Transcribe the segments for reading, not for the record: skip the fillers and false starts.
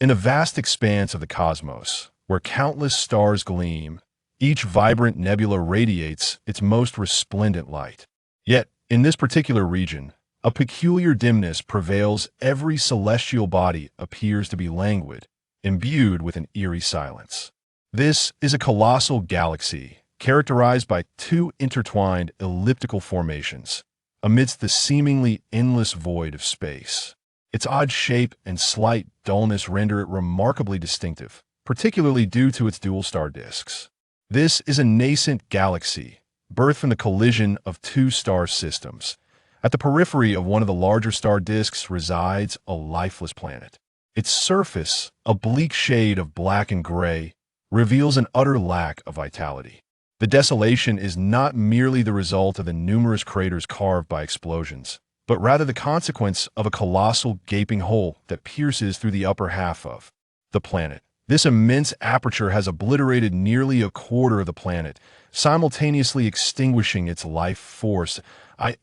In a vast expanse of the cosmos, where countless stars gleam, each vibrant nebula radiates its most resplendent light. Yet, in this particular region, a peculiar dimness prevails. Every celestial body appears to be languid, imbued with an eerie silence. This is a colossal galaxy, characterized by two intertwined elliptical formations, amidst the seemingly endless void of space. Its odd shape and slight dullness render it remarkably distinctive, particularly due to its dual star disks. This is a nascent galaxy, birthed from the collision of two star systems. At the periphery of one of the larger star disks resides a lifeless planet. Its surface, a bleak shade of black and gray, reveals an utter lack of vitality. The desolation is not merely the result of the numerous craters carved by explosions, but rather the consequence of a colossal gaping hole that pierces through the upper half of the planet. This immense aperture has obliterated nearly a quarter of the planet, simultaneously extinguishing its life force.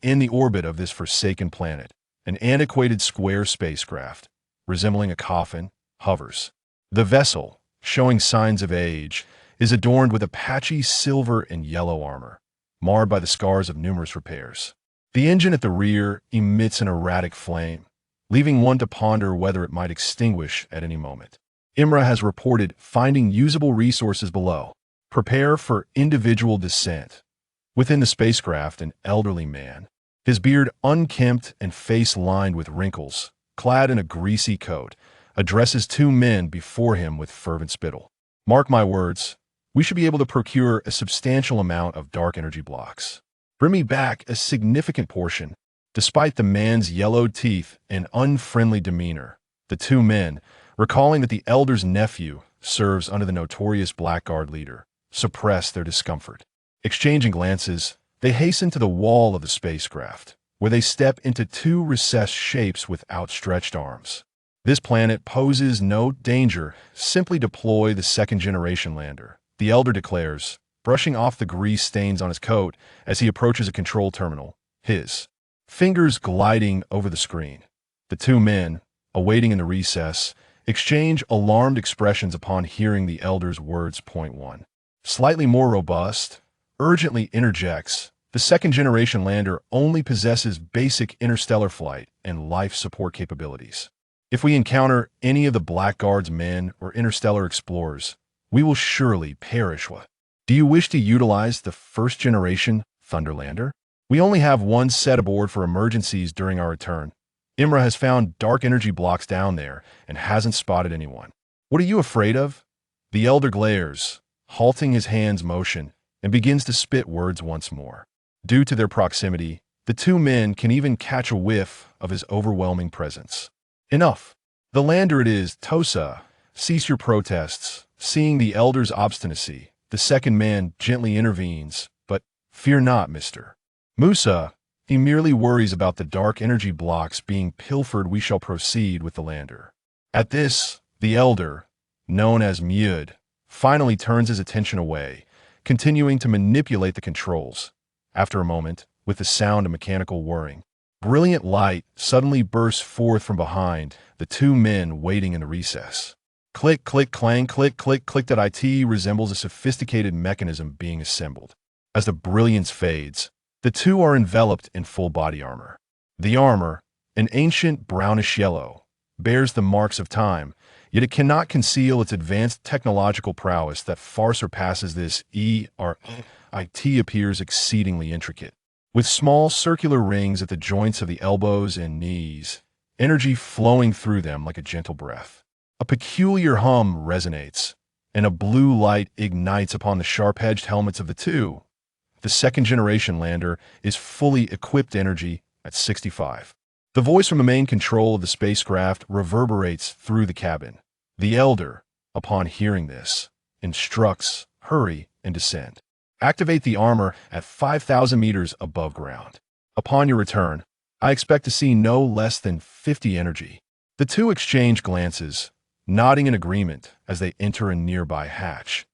In the orbit of this forsaken planet, an antiquated square spacecraft, resembling a coffin, hovers. The vessel, showing signs of age, is adorned with a patchy silver and yellow armor, marred by the scars of numerous repairs. The engine at the rear emits an erratic flame, leaving one to ponder whether it might extinguish at any moment. Imra has reported finding usable resources below. Prepare for individual descent. Within the spacecraft, an elderly man, his beard unkempt and face lined with wrinkles, clad in a greasy coat, addresses two men before him with fervent spittle. Mark my words, we should be able to procure a substantial amount of dark energy blocks. Bring me back a significant portion. Despite the man's yellowed teeth and unfriendly demeanor, the two men, recalling that the elder's nephew serves under the notorious Blackguard leader, suppress their discomfort. Exchanging glances, they hasten to the wall of the spacecraft, where they step into two recessed shapes with outstretched arms. This planet poses no danger. Simply deploy the second-generation lander, the elder declares, brushing off the grease stains on his coat as he approaches a control terminal, his fingers gliding over the screen. The two men, awaiting in the recess, exchange alarmed expressions upon hearing the elder's words. Point 1. Slightly more robust, urgently interjects, the second-generation lander only possesses basic interstellar flight and life support capabilities. If we encounter any of the Blackguard's men or interstellar explorers, we will surely perish. Do you wish to utilize the first-generation Thunderlander? We only have one set aboard for emergencies during our return. Imra has found dark energy blocks down there and hasn't spotted anyone. What are you afraid of? The elder glares, halting his hand's motion, and begins to spit words once more. Due to their proximity, the two men can even catch a whiff of his overwhelming presence. Enough. The lander it is, Tosa. Cease your protests. Seeing the elder's obstinacy, the second man gently intervenes, but fear not, Mr. Musa. He merely worries about the dark energy blocks being pilfered. We shall proceed with the lander. At this, the elder, known as Myud, finally turns his attention away, continuing to manipulate the controls. After a moment, with the sound of mechanical whirring, brilliant light suddenly bursts forth from behind the two men waiting in the recess. Click, click, clang, click, click, click. That IT resembles a sophisticated mechanism being assembled. As the brilliance fades, the two are enveloped in full body armor. The armor, an ancient brownish yellow, bears the marks of time, yet it cannot conceal its advanced technological prowess that far surpasses this. IT appears exceedingly intricate, with small circular rings at the joints of the elbows and knees, energy flowing through them like a gentle breath. A peculiar hum resonates, and a blue light ignites upon the sharp-edged helmets of the two. The second-generation lander is fully equipped energy at 65. The voice from the main control of the spacecraft reverberates through the cabin. The elder, upon hearing this, instructs, hurry and descend. Activate the armor at 5,000 meters above ground. Upon your return, I expect to see no less than 50 energy. The two exchange glances, nodding in agreement as they enter a nearby hatch.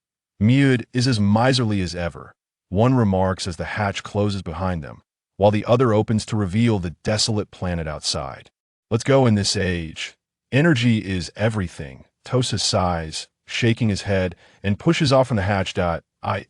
Myud is as miserly as ever. One remarks as the hatch closes behind them, while the other opens to reveal the desolate planet outside. Let's go in this age. Energy is everything, Tosa sighs, shaking his head, and pushes off from the hatch.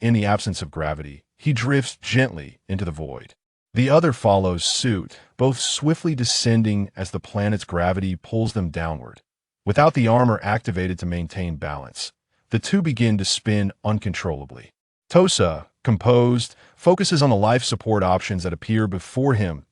In the absence of gravity, he drifts gently into the void. The other follows suit, both swiftly descending as the planet's gravity pulls them downward. Without the armor activated to maintain balance, the two begin to spin uncontrollably. Tosa, composed, focuses on the life support options that appear before him.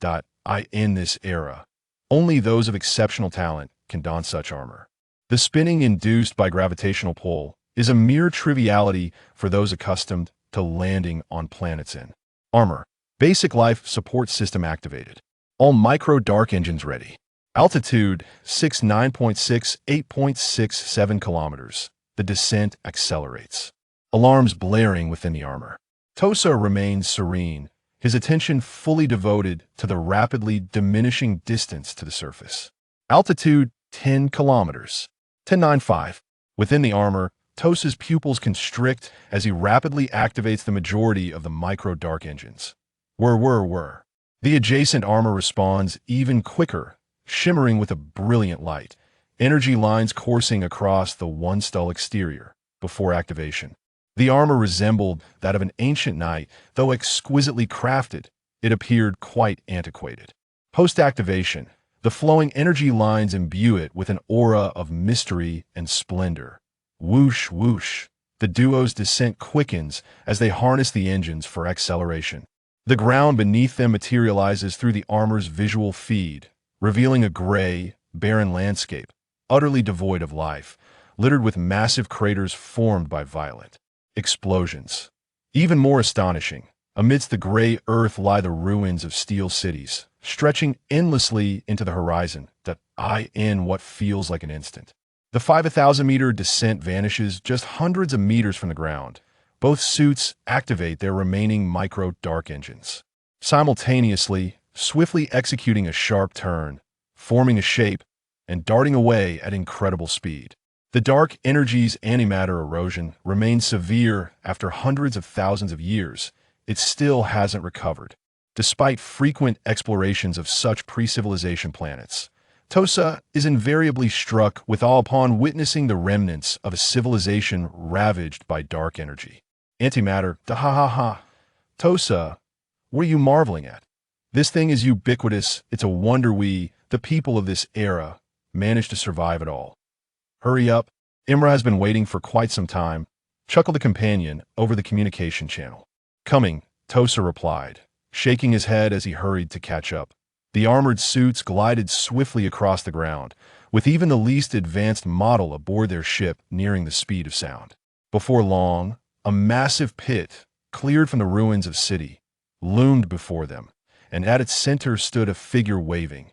In this era, only those of exceptional talent can don such armor. The spinning induced by gravitational pull is a mere triviality for those accustomed to landing on planets in armor. Basic life support system activated. All micro dark engines ready. Altitude 9.6, 8.67 kilometers. The descent accelerates. Alarms blaring within the armor. Tosa remains serene, his attention fully devoted to the rapidly diminishing distance to the surface. Altitude 10 kilometers. 10.95. Within the armor, Tosa's pupils constrict as he rapidly activates the majority of the micro-dark engines. Whir. The adjacent armor responds even quicker, shimmering with a brilliant light, energy lines coursing across the one-stall exterior. Before activation, the armor resembled that of an ancient knight, though exquisitely crafted, it appeared quite antiquated. Post-activation, the flowing energy lines imbue it with an aura of mystery and splendor. Whoosh. The duo's descent quickens as they harness the engines for acceleration. The ground beneath them materializes through the armor's visual feed, revealing a gray, barren landscape, utterly devoid of life, littered with massive craters formed by violent explosions. Even more astonishing, amidst the gray earth lie the ruins of steel cities, stretching endlessly into the horizon in what feels like an instant. The 5,000-meter descent vanishes just hundreds of meters from the ground. Both suits activate their remaining micro-dark engines, simultaneously, swiftly executing a sharp turn, forming a shape, and darting away at incredible speed. The dark energy's antimatter erosion remains severe after hundreds of thousands of years. It still hasn't recovered. Despite frequent explorations of such pre-civilization planets, Tosa is invariably struck with awe upon witnessing the remnants of a civilization ravaged by dark energy. Antimatter, Tosa, what are you marveling at? This thing is ubiquitous. It's a wonder we, the people of this era, managed to survive it all. Hurry up. Imra has been waiting for quite some time, chuckled the companion over the communication channel. Coming, Tosa replied, shaking his head as he hurried to catch up. The armored suits glided swiftly across the ground, with even the least advanced model aboard their ship nearing the speed of sound. Before long, a massive pit, cleared from the ruins of city, loomed before them, and at its center stood a figure waving.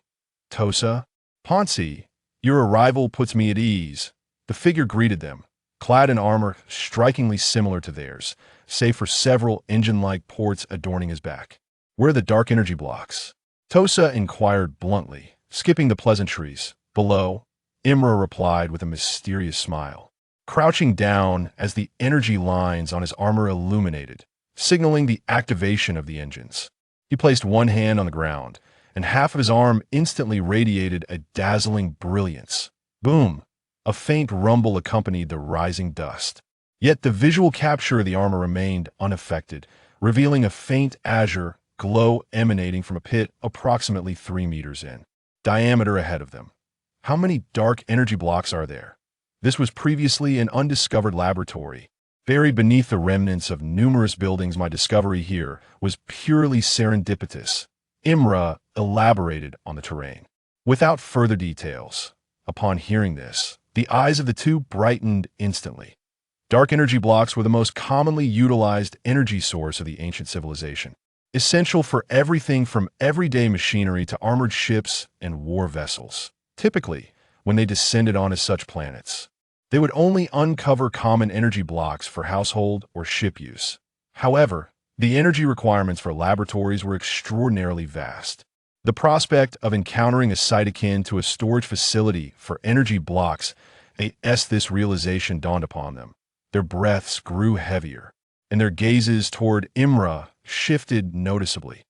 Tosa, Ponzi, your arrival puts me at ease. The figure greeted them, clad in armor strikingly similar to theirs, save for several engine-like ports adorning his back. Where are the dark energy blocks? Tosa inquired bluntly, skipping the pleasantries. Below, Imra replied with a mysterious smile, crouching down as the energy lines on his armor illuminated, signaling the activation of the engines. He placed one hand on the ground, and half of his arm instantly radiated a dazzling brilliance. Boom! A faint rumble accompanied the rising dust. Yet the visual capture of the armor remained unaffected, revealing a faint azure glow emanating from a pit approximately 3 meters in diameter ahead of them. How many dark energy blocks are there? This was previously an undiscovered laboratory. Buried beneath the remnants of numerous buildings, my discovery here was purely serendipitous. Imra elaborated on the terrain. Without further details, upon hearing this, the eyes of the two brightened instantly. Dark energy blocks were the most commonly utilized energy source of the ancient civilization, essential for everything from everyday machinery to armored ships and war vessels. Typically, when they descended onto such planets, they would only uncover common energy blocks for household or ship use. However, the energy requirements for laboratories were extraordinarily vast. The prospect of encountering a site akin to a storage facility for energy blocks, this realization dawned upon them. Their breaths grew heavier, and their gazes toward Imra shifted noticeably.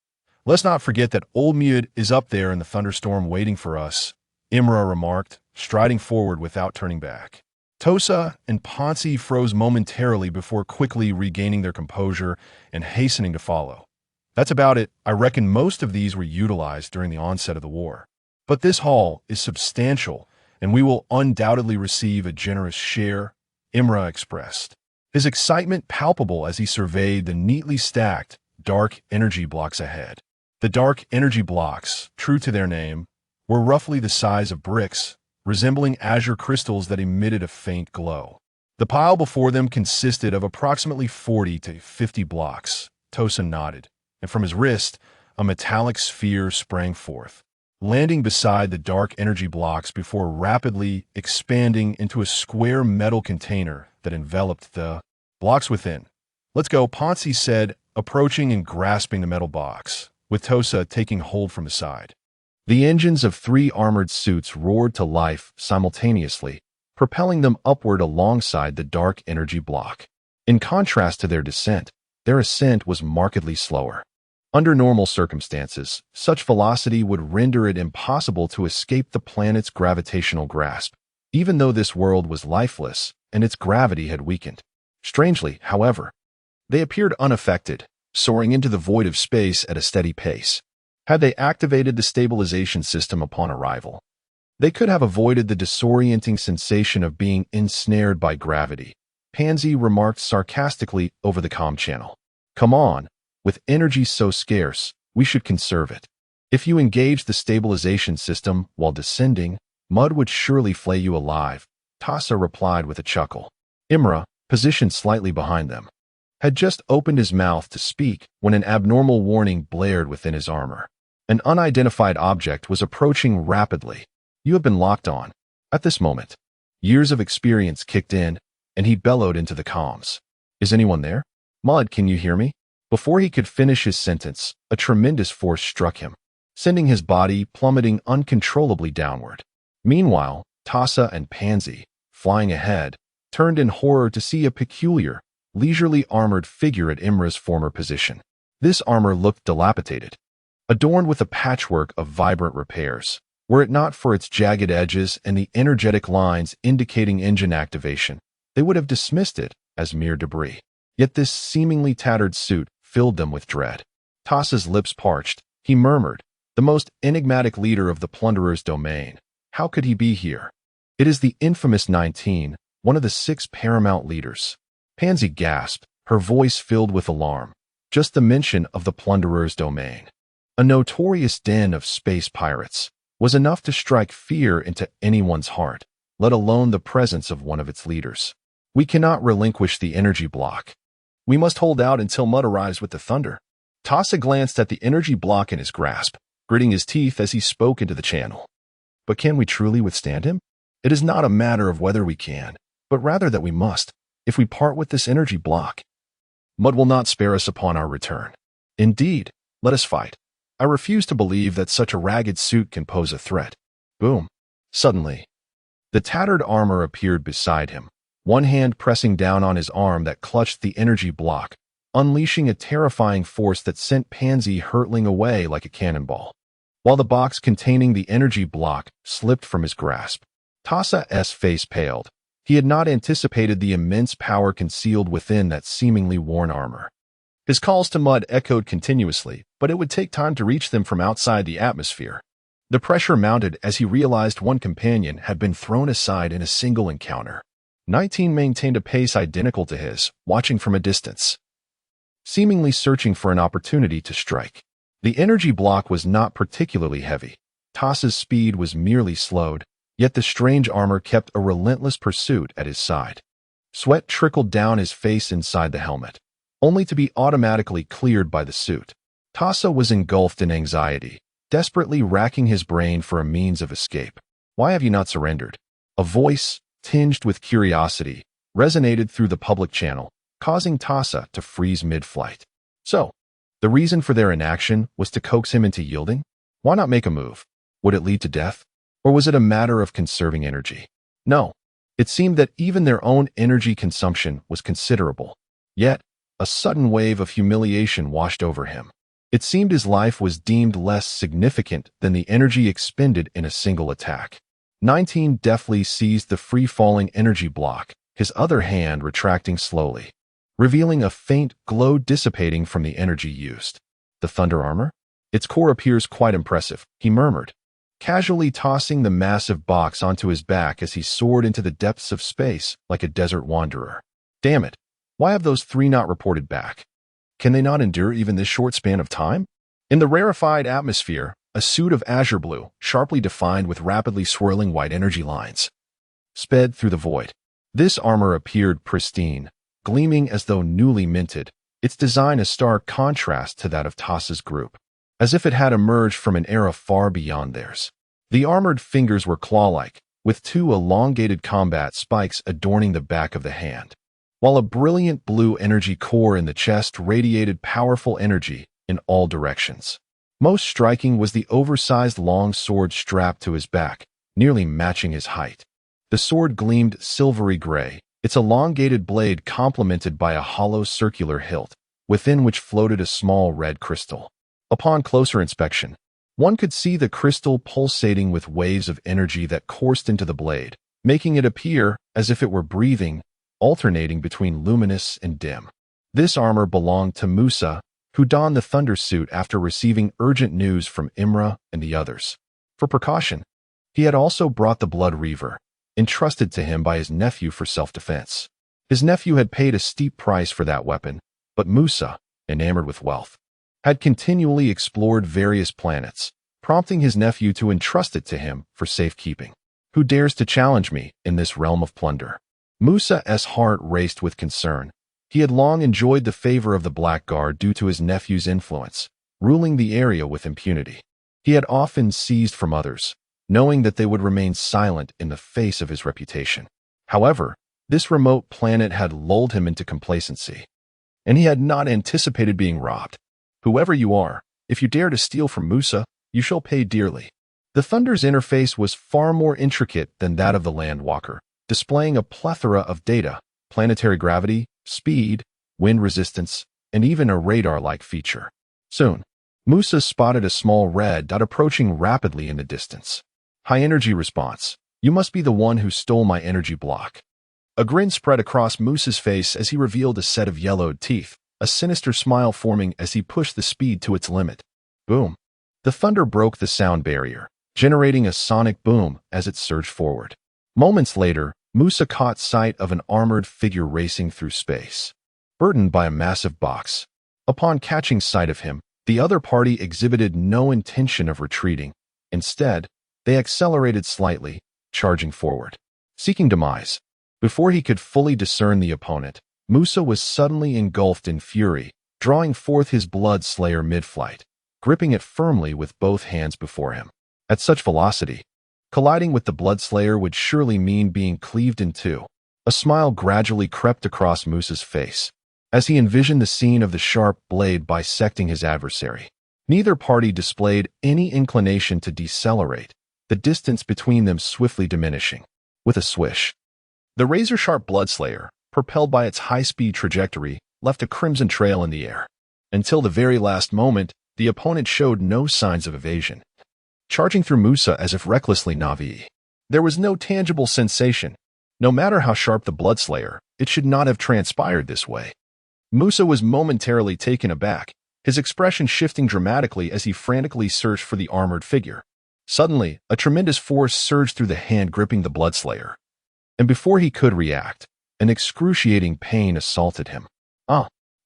Let's not forget that Old Mud is up there in the thunderstorm waiting for us, Imra remarked, striding forward without turning back. Tosa and Ponzi froze momentarily before quickly regaining their composure and hastening to follow. That's about it. I reckon most of these were utilized during the onset of the war. But this haul is substantial, and we will undoubtedly receive a generous share, Imra expressed. His excitement palpable as he surveyed the neatly stacked, dark energy blocks ahead. The dark energy blocks, true to their name, were roughly the size of bricks, resembling azure crystals that emitted a faint glow. The pile before them consisted of approximately 40 to 50 blocks. Tosa nodded, and from his wrist, a metallic sphere sprang forth, landing beside the dark energy blocks before rapidly expanding into a square metal container that enveloped the blocks within. "Let's go," Ponzi said, approaching and grasping the metal box, with Tosa taking hold from his side. The engines of 3 armored suits roared to life simultaneously, propelling them upward alongside the dark energy block. In contrast to their descent, their ascent was markedly slower. Under normal circumstances, such velocity would render it impossible to escape the planet's gravitational grasp, even though this world was lifeless and its gravity had weakened. Strangely, however, they appeared unaffected, soaring into the void of space at a steady pace. Had they activated the stabilization system upon arrival, they could have avoided the disorienting sensation of being ensnared by gravity. Pansy remarked sarcastically over the comm channel. "Come on, with energy so scarce, we should conserve it. If you engage the stabilization system while descending, mud would surely flay you alive," Tosa replied with a chuckle. Imra, positioned slightly behind them, had just opened his mouth to speak when an abnormal warning blared within his armor. An unidentified object was approaching rapidly. "You have been locked on." At this moment, years of experience kicked in, and he bellowed into the comms. "Is anyone there? Mud, can you hear me?" Before he could finish his sentence, a tremendous force struck him, sending his body plummeting uncontrollably downward. Meanwhile, Tosa and Pansy, flying ahead, turned in horror to see a peculiar, leisurely armored figure at Imra's former position. This armor looked dilapidated, adorned with a patchwork of vibrant repairs. Were it not for its jagged edges and the energetic lines indicating engine activation, they would have dismissed it as mere debris. Yet this seemingly tattered suit filled them with dread. Tosa's lips parched. He murmured, "The most enigmatic leader of the plunderer's domain. How could he be here?" "It is the infamous 19, one of the 6 paramount leaders." Pansy gasped, her voice filled with alarm. Just the mention of the plunderer's domain, a notorious den of space pirates, was enough to strike fear into anyone's heart, let alone the presence of one of its leaders. "We cannot relinquish the energy block. We must hold out until Mud arrives with the thunder." Tosa glanced at the energy block in his grasp, gritting his teeth as he spoke into the channel. "But can we truly withstand him? It is not a matter of whether we can, but rather that we must. If we part with this energy block, Mud will not spare us upon our return. Indeed, let us fight. I refuse to believe that such a ragged suit can pose a threat." Boom. Suddenly, the tattered armor appeared beside him, one hand pressing down on his arm that clutched the energy block, unleashing a terrifying force that sent Pansy hurtling away like a cannonball. While the box containing the energy block slipped from his grasp, Tosa's face paled. He had not anticipated the immense power concealed within that seemingly worn armor. His calls to Mud echoed continuously, but it would take time to reach them from outside the atmosphere. The pressure mounted as he realized one companion had been thrown aside in a single encounter. 19 maintained a pace identical to his, watching from a distance, seemingly searching for an opportunity to strike. The energy block was not particularly heavy. Tosa's speed was merely slowed, yet the strange armor kept a relentless pursuit at his side. Sweat trickled down his face inside the helmet, only to be automatically cleared by the suit. Tosa was engulfed in anxiety, desperately racking his brain for a means of escape. "Why have you not surrendered?" A voice, tinged with curiosity, resonated through the public channel, causing Tosa to freeze mid-flight. So, the reason for their inaction was to coax him into yielding? Why not make a move? Would it lead to death? Or was it a matter of conserving energy? No. It seemed that even their own energy consumption was considerable. Yet, a sudden wave of humiliation washed over him. It seemed his life was deemed less significant than the energy expended in a single attack. 19 deftly seized the free-falling energy block, his other hand retracting slowly, revealing a faint glow dissipating from the energy used. The thunder armor? Its core appears quite impressive, he murmured, casually tossing the massive box onto his back as he soared into the depths of space like a desert wanderer. Damn it, why have those three not reported back? Can they not endure even this short span of time? In the rarefied atmosphere, a suit of azure blue, sharply defined with rapidly swirling white energy lines, sped through the void. This armor appeared pristine, gleaming as though newly minted, its design a stark contrast to that of Tassa's group, as if it had emerged from an era far beyond theirs. The armored fingers were claw-like, with two elongated combat spikes adorning the back of the hand, while a brilliant blue energy core in the chest radiated powerful energy in all directions. Most striking was the oversized long sword strapped to his back, nearly matching his height. The sword gleamed silvery gray, its elongated blade complemented by a hollow circular hilt, within which floated a small red crystal. Upon closer inspection, one could see the crystal pulsating with waves of energy that coursed into the blade, making it appear as if it were breathing, alternating between luminous and dim. This armor belonged to Musa, who donned the thunder suit after receiving urgent news from Imra and the others. For precaution, he had also brought the blood reaver, entrusted to him by his nephew for self-defense. His nephew had paid a steep price for that weapon, but Musa, enamored with wealth, had continually explored various planets, prompting his nephew to entrust it to him for safekeeping. Who dares to challenge me in this realm of plunder? Musa's heart raced with concern. He had long enjoyed the favor of the Blackguard due to his nephew's influence, ruling the area with impunity. He had often seized from others, knowing that they would remain silent in the face of his reputation. However, this remote planet had lulled him into complacency, and he had not anticipated being robbed. Whoever you are, if you dare to steal from Musa, you shall pay dearly. The Thunder's interface was far more intricate than that of the Landwalker, displaying a plethora of data, planetary gravity, speed, wind resistance, and even a radar-like feature. Soon, Musa spotted a small red dot approaching rapidly in the distance. High energy response. You must be the one who stole my energy block. A grin spread across Musa's face as he revealed a set of yellowed teeth, a sinister smile forming as he pushed the speed to its limit. Boom. The thunder broke the sound barrier, generating a sonic boom as it surged forward. Moments later, Musa caught sight of an armored figure racing through space, burdened by a massive box. Upon catching sight of him, the other party exhibited no intention of retreating. Instead, they accelerated slightly, charging forward, seeking demise. Before he could fully discern the opponent, Musa was suddenly engulfed in fury, drawing forth his blood slayer mid-flight, gripping it firmly with both hands before him. At such velocity, colliding with the Bloodslayer would surely mean being cleaved in two. A smile gradually crept across Musa's face as he envisioned the scene of the sharp blade bisecting his adversary. Neither party displayed any inclination to decelerate, the distance between them swiftly diminishing. With a swish, the razor-sharp Bloodslayer, propelled by its high-speed trajectory, left a crimson trail in the air. Until the very last moment, the opponent showed no signs of evasion, charging through Musa as if recklessly naive. There was no tangible sensation. No matter how sharp the Bloodslayer, it should not have transpired this way. Musa was momentarily taken aback, his expression shifting dramatically as he frantically searched for the armored figure. Suddenly, a tremendous force surged through the hand gripping the Bloodslayer, and before he could react, an excruciating pain assaulted him.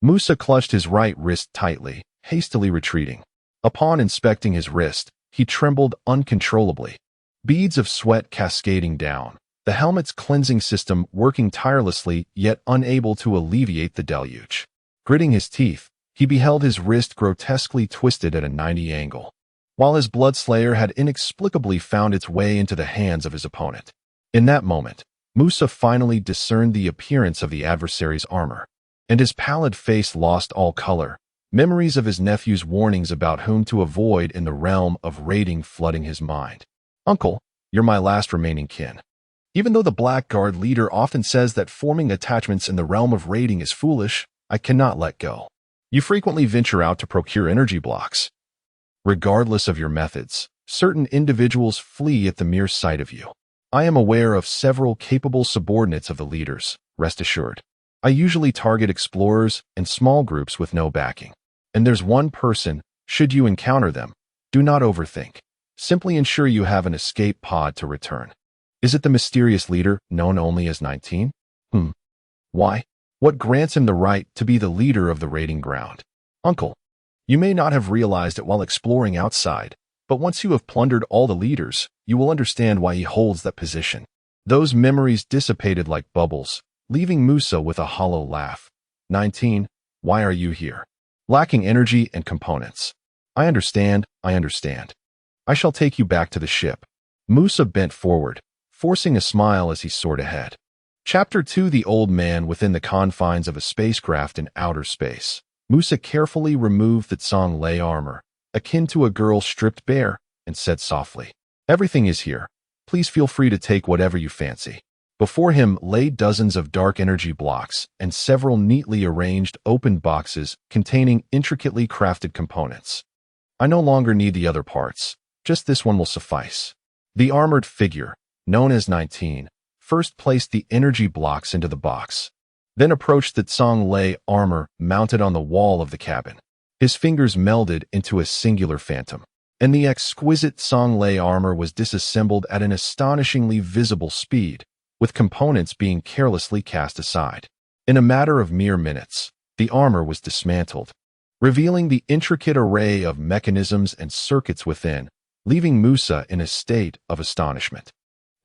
Musa clutched his right wrist tightly, hastily retreating. Upon inspecting his wrist, he trembled uncontrollably, beads of sweat cascading down, the helmet's cleansing system working tirelessly yet unable to alleviate the deluge. Gritting his teeth, he beheld his wrist grotesquely twisted at a 90 angle, while his Bloodslayer had inexplicably found its way into the hands of his opponent. In that moment, Musa finally discerned the appearance of the adversary's armor, and his pallid face lost all color, memories of his nephew's warnings about whom to avoid in the realm of raiding flooding his mind. Uncle, you're my last remaining kin. Even though the Blackguard leader often says that forming attachments in the realm of raiding is foolish, I cannot let go. You frequently venture out to procure energy blocks. Regardless of your methods, certain individuals flee at the mere sight of you. I am aware of several capable subordinates of the leaders, rest assured. I usually target explorers and small groups with no backing. And there's one person, should you encounter them, do not overthink. Simply ensure you have an escape pod to return. Is it the mysterious leader known only as 19? Why? What grants him the right to be the leader of the raiding ground? Uncle, you may not have realized it while exploring outside, but once you have plundered all the leaders, you will understand why he holds that position. Those memories dissipated like bubbles, leaving Musa with a hollow laugh. 19, why are you here? Lacking energy and components. I understand. I shall take you back to the ship. Musa bent forward, forcing a smile as he soared ahead. Chapter 2: The Old Man Within the Confines of a Spacecraft in Outer Space. Musa carefully removed the Tsang Lei armor, akin to a girl stripped bare, and said softly, "Everything is here. Please feel free to take whatever you fancy." Before him lay dozens of dark energy blocks and several neatly arranged open boxes containing intricately crafted components. I no longer need the other parts. Just this one will suffice. The armored figure, known as 19, first placed the energy blocks into the box, then approached the Tsang Lei armor mounted on the wall of the cabin. His fingers melded into a singular phantom, and the exquisite Tsang Lei armor was disassembled at an astonishingly visible speed, with components being carelessly cast aside. In a matter of mere minutes, the armor was dismantled, revealing the intricate array of mechanisms and circuits within, leaving Musa in a state of astonishment.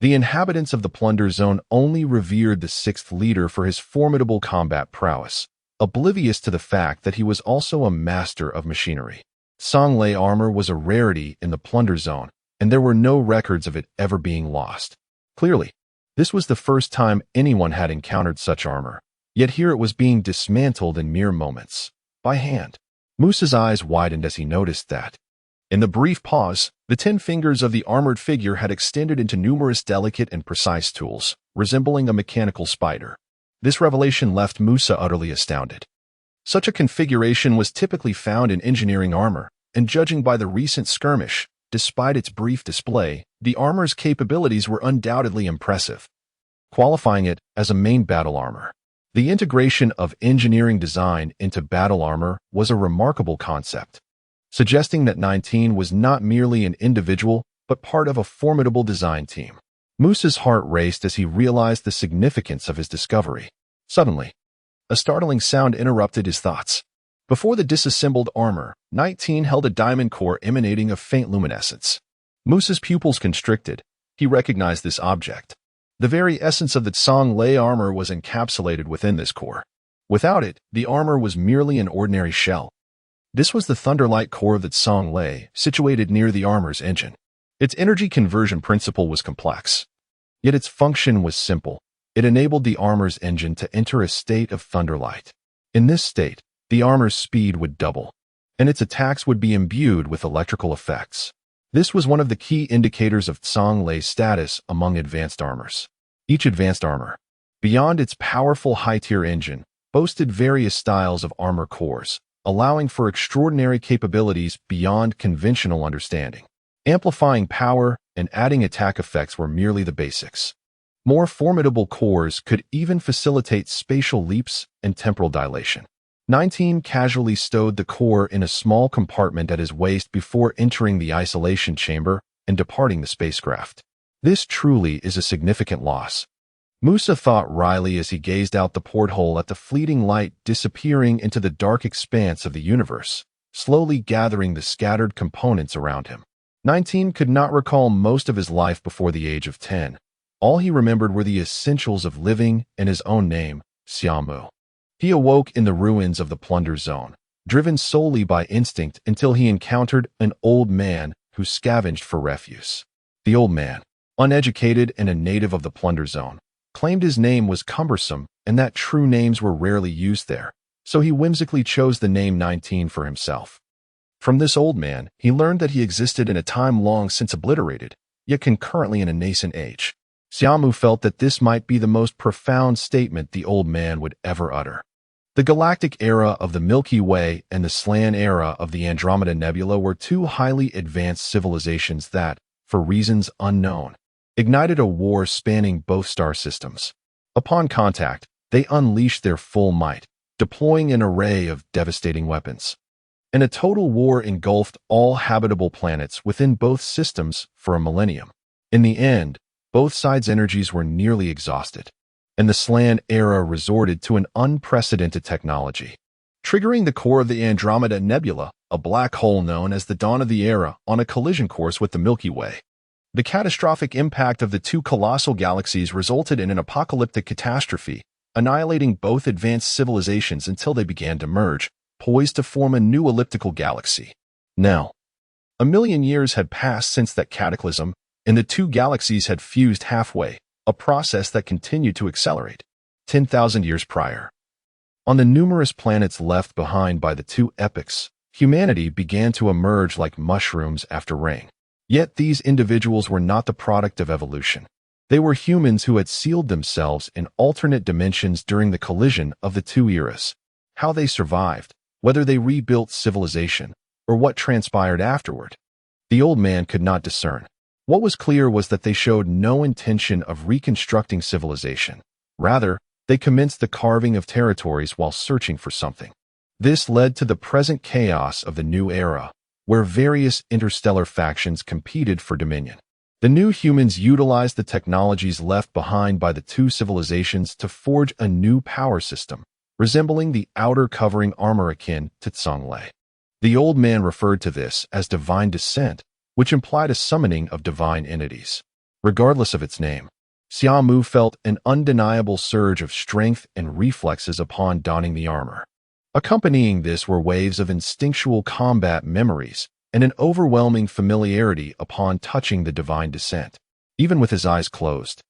The inhabitants of the plunder zone only revered the sixth leader for his formidable combat prowess, oblivious to the fact that he was also a master of machinery. Tsang Lei armor was a rarity in the plunder zone, and there were no records of it ever being lost. Clearly, this was the first time anyone had encountered such armor, yet here it was being dismantled in mere moments, by hand. Musa's eyes widened as he noticed that, in the brief pause, the 10 fingers of the armored figure had extended into numerous delicate and precise tools, resembling a mechanical spider. This revelation left Musa utterly astounded. Such a configuration was typically found in engineering armor, and judging by the recent skirmish, despite its brief display, the armor's capabilities were undoubtedly impressive, qualifying it as a main battle armor. The integration of engineering design into battle armor was a remarkable concept, suggesting that 19 was not merely an individual, but part of a formidable design team. Musa's heart raced as he realized the significance of his discovery. Suddenly, a startling sound interrupted his thoughts. Before the disassembled armor, 19 held a diamond core emanating a faint luminescence. Musa's pupils constricted. He recognized this object. The very essence of the Tsang Lei armor was encapsulated within this core. Without it, the armor was merely an ordinary shell. This was the Thunderlight core of the Tsang Lei, situated near the armor's engine. Its energy conversion principle was complex, yet its function was simple. It enabled the armor's engine to enter a state of thunderlight. In this state, the armor's speed would double, and its attacks would be imbued with electrical effects. This was one of the key indicators of Tsang Lei's status among advanced armors. Each advanced armor, beyond its powerful high-tier engine, boasted various styles of armor cores, allowing for extraordinary capabilities beyond conventional understanding. Amplifying power and adding attack effects were merely the basics. More formidable cores could even facilitate spatial leaps and temporal dilation. 19 casually stowed the core in a small compartment at his waist before entering the isolation chamber and departing the spacecraft. This truly is a significant loss, Musa thought wryly as he gazed out the porthole at the fleeting light disappearing into the dark expanse of the universe, slowly gathering the scattered components around him. 19 could not recall most of his life before the age of 10. All he remembered were the essentials of living and his own name, Xia Mu. He awoke in the ruins of the plunder zone, driven solely by instinct until he encountered an old man who scavenged for refuse. The old man, uneducated and a native of the plunder zone, claimed his name was cumbersome and that true names were rarely used there, so he whimsically chose the name 19 for himself. From this old man, he learned that he existed in a time long since obliterated, yet concurrently in a nascent age. Xia Mu felt that this might be the most profound statement the old man would ever utter. The galactic era of the Milky Way and the Slan era of the Andromeda Nebula were two highly advanced civilizations that, for reasons unknown, ignited a war spanning both star systems. Upon contact, they unleashed their full might, deploying an array of devastating weapons. And a total war engulfed all habitable planets within both systems for a millennium. In the end, both sides' energies were nearly exhausted, and the Slan era resorted to an unprecedented technology, triggering the core of the Andromeda Nebula, a black hole known as the dawn of the era, on a collision course with the Milky Way. The catastrophic impact of the two colossal galaxies resulted in an apocalyptic catastrophe, annihilating both advanced civilizations until they began to merge, poised to form a new elliptical galaxy. Now, 1,000,000 years had passed since that cataclysm, and the two galaxies had fused halfway, a process that continued to accelerate. 10,000 years prior, on the numerous planets left behind by the two epochs, humanity began to emerge like mushrooms after rain. Yet these individuals were not the product of evolution. They were humans who had sealed themselves in alternate dimensions during the collision of the two eras. How they survived, whether they rebuilt civilization, or what transpired afterward, the old man could not discern. What was clear was that they showed no intention of reconstructing civilization. Rather, they commenced the carving of territories while searching for something. This led to the present chaos of the new era, where various interstellar factions competed for dominion. The new humans utilized the technologies left behind by the two civilizations to forge a new power system, resembling the outer covering armor akin to Tsonglei. The old man referred to this as divine descent, which implied a summoning of divine entities. Regardless of its name, Xia Mu felt an undeniable surge of strength and reflexes upon donning the armor. Accompanying this were waves of instinctual combat memories and an overwhelming familiarity upon touching the divine descent. Even with his eyes closed,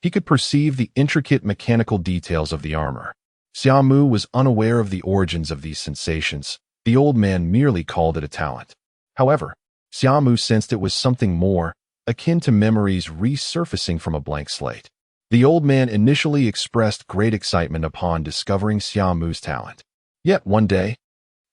he could perceive the intricate mechanical details of the armor. Xia Mu was unaware of the origins of these sensations. The old man merely called it a talent. However, Xia Mu sensed it was something more, akin to memories resurfacing from a blank slate. The old man initially expressed great excitement upon discovering Xia Mu's talent. Yet one day,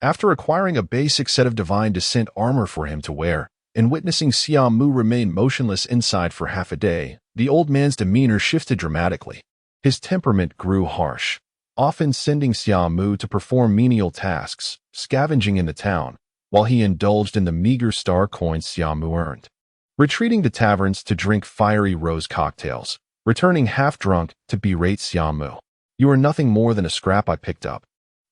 after acquiring a basic set of divine descent armor for him to wear, and witnessing Xia Mu remain motionless inside for half a day, the old man's demeanor shifted dramatically. His temperament grew harsh, often sending Xia Mu to perform menial tasks, scavenging in the town, while he indulged in the meager star coins Xia Mu earned. Retreating to taverns to drink fiery rose cocktails, returning half-drunk to berate Xia Mu. You are nothing more than a scrap I picked up.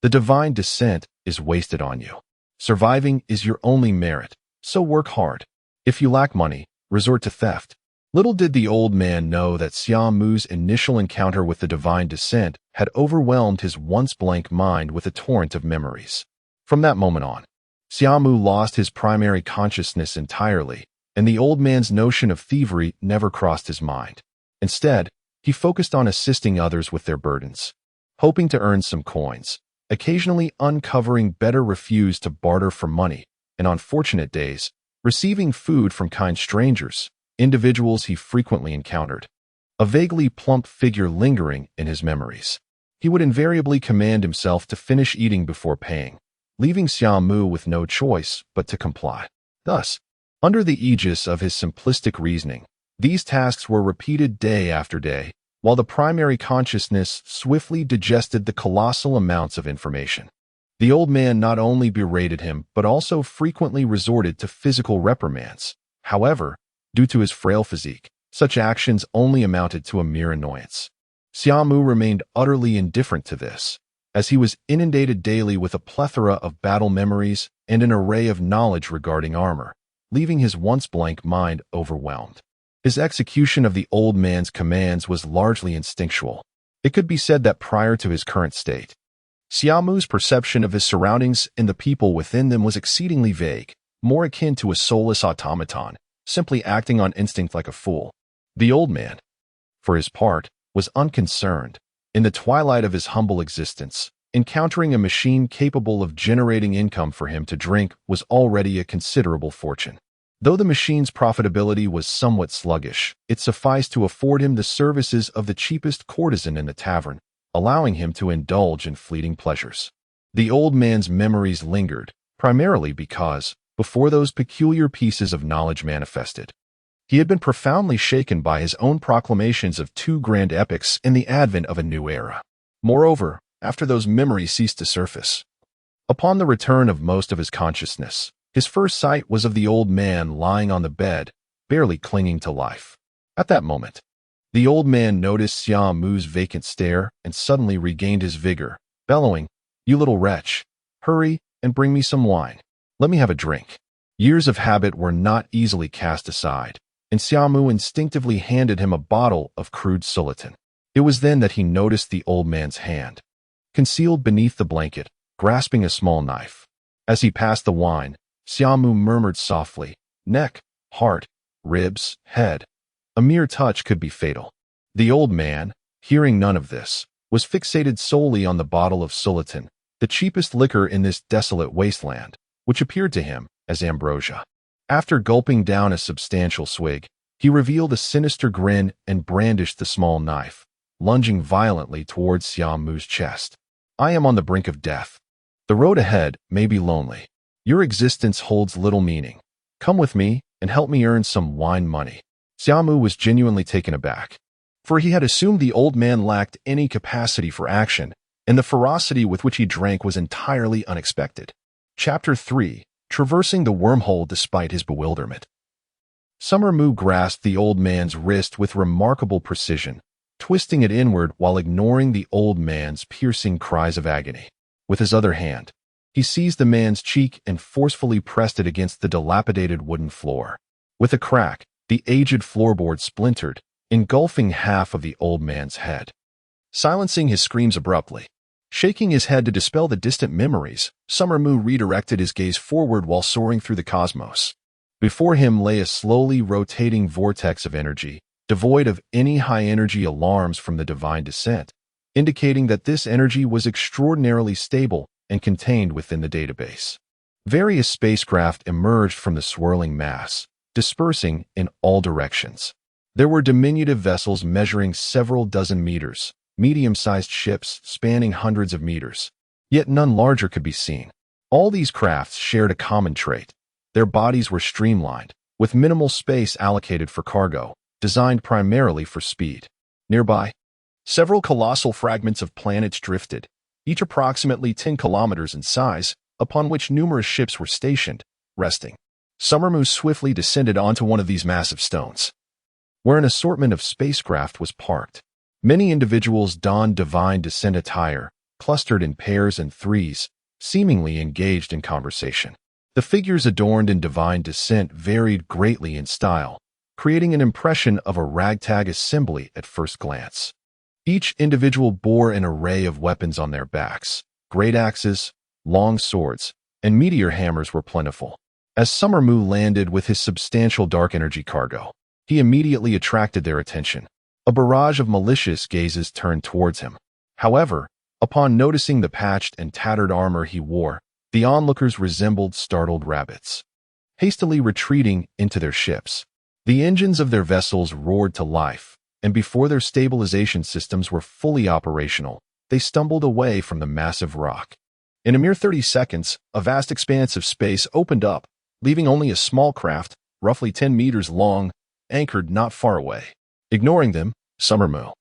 The divine descent is wasted on you. Surviving is your only merit, so work hard. If you lack money, resort to theft. Little did the old man know that Xia Mu's initial encounter with the divine descent had overwhelmed his once blank mind with a torrent of memories. From that moment on, Xia Mu lost his primary consciousness entirely, and the old man's notion of thievery never crossed his mind. Instead, he focused on assisting others with their burdens, hoping to earn some coins, occasionally uncovering better refuse to barter for money, and on fortunate days, receiving food from kind strangers, individuals he frequently encountered. A vaguely plump figure lingering in his memories. He would invariably command himself to finish eating before paying, leaving Xia Mu with no choice but to comply. Thus, under the aegis of his simplistic reasoning, these tasks were repeated day after day, while the primary consciousness swiftly digested the colossal amounts of information. The old man not only berated him but also frequently resorted to physical reprimands. However, due to his frail physique, such actions only amounted to a mere annoyance. Xia Mu remained utterly indifferent to this, as he was inundated daily with a plethora of battle memories and an array of knowledge regarding armor, leaving his once blank mind overwhelmed. His execution of the old man's commands was largely instinctual. It could be said that prior to his current state, Xia Mu's perception of his surroundings and the people within them was exceedingly vague, more akin to a soulless automaton, simply acting on instinct like a fool. The old man, for his part, was unconcerned. In the twilight of his humble existence, encountering a machine capable of generating income for him to drink was already a considerable fortune. Though the machine's profitability was somewhat sluggish, it sufficed to afford him the services of the cheapest courtesan in the tavern, allowing him to indulge in fleeting pleasures. The old man's memories lingered, primarily because, before those peculiar pieces of knowledge manifested, He had been profoundly shaken by his own proclamations of two grand epics and the advent of a new era. Moreover, after those memories ceased to surface, upon the return of most of his consciousness, his first sight was of the old man lying on the bed, barely clinging to life. At that moment, the old man noticed Xia Mu's vacant stare and suddenly regained his vigor, bellowing, "You little wretch, hurry and bring me some wine. Let me have a drink." Years of habit were not easily cast aside, and Xia Mu instinctively handed him a bottle of crude sullitan. It was then that he noticed the old man's hand, concealed beneath the blanket, grasping a small knife. As he passed the wine, Xia Mu murmured softly, "Neck, heart, ribs, head. A mere touch could be fatal." The old man, hearing none of this, was fixated solely on the bottle of sullitan, the cheapest liquor in this desolate wasteland, which appeared to him as ambrosia. After gulping down a substantial swig, he revealed a sinister grin and brandished the small knife, lunging violently towards Xia Mu's chest. "I am on the brink of death. The road ahead may be lonely. Your existence holds little meaning. Come with me and help me earn some wine money." Xia Mu was genuinely taken aback, for he had assumed the old man lacked any capacity for action, and the ferocity with which he drank was entirely unexpected. Chapter 3. Traversing the wormhole despite his bewilderment. Xia Mu grasped the old man's wrist with remarkable precision, twisting it inward while ignoring the old man's piercing cries of agony. With his other hand, he seized the man's cheek and forcefully pressed it against the dilapidated wooden floor. With a crack, the aged floorboard splintered, engulfing half of the old man's head. Silencing his screams abruptly, shaking his head to dispel the distant memories, Xia Mu redirected his gaze forward while soaring through the cosmos. Before him lay a slowly rotating vortex of energy, devoid of any high-energy alarms from the divine descent, indicating that this energy was extraordinarily stable and contained within the database. Various spacecraft emerged from the swirling mass, dispersing in all directions. There were diminutive vessels measuring several dozen meters, medium-sized ships spanning hundreds of meters, yet none larger could be seen. All these crafts shared a common trait. Their bodies were streamlined, with minimal space allocated for cargo, designed primarily for speed. Nearby, several colossal fragments of planets drifted, each approximately 10 kilometers in size, upon which numerous ships were stationed, resting. Xia Mu swiftly descended onto one of these massive stones, where an assortment of spacecraft was parked. Many individuals donned divine descent attire, clustered in pairs and threes, seemingly engaged in conversation. The figures adorned in divine descent varied greatly in style, creating an impression of a ragtag assembly at first glance. Each individual bore an array of weapons on their backs. Great axes, long swords, and meteor hammers were plentiful. As Xia Mu landed with his substantial dark energy cargo, he immediately attracted their attention. A barrage of malicious gazes turned towards him. However, upon noticing the patched and tattered armor he wore, the onlookers resembled startled rabbits. Hastily retreating into their ships, the engines of their vessels roared to life, and before their stabilization systems were fully operational, they stumbled away from the massive rock. In a mere 30 seconds, a vast expanse of space opened up, leaving only a small craft, roughly 10 meters long, anchored not far away. Ignoring them, Xia Mu,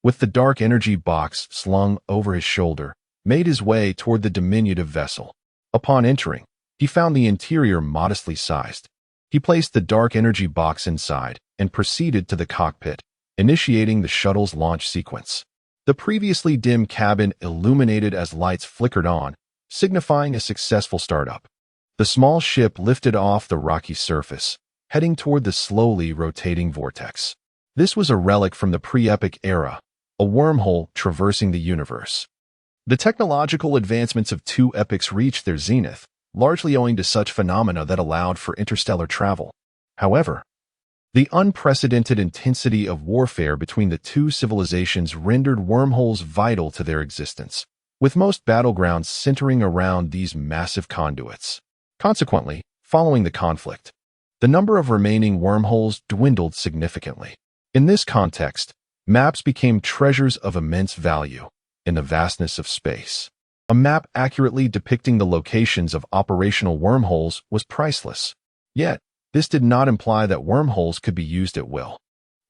with the dark energy box slung over his shoulder, made his way toward the diminutive vessel. Upon entering, he found the interior modestly sized. He placed the dark energy box inside and proceeded to the cockpit, initiating the shuttle's launch sequence. The previously dim cabin illuminated as lights flickered on, signifying a successful startup. The small ship lifted off the rocky surface, heading toward the slowly rotating vortex. This was a relic from the pre-epic era, a wormhole traversing the universe. The technological advancements of two epics reached their zenith, largely owing to such phenomena that allowed for interstellar travel. However, the unprecedented intensity of warfare between the two civilizations rendered wormholes vital to their existence, with most battlegrounds centering around these massive conduits. Consequently, following the conflict, the number of remaining wormholes dwindled significantly. In this context, maps became treasures of immense value in the vastness of space. A map accurately depicting the locations of operational wormholes was priceless. Yet, this did not imply that wormholes could be used at will.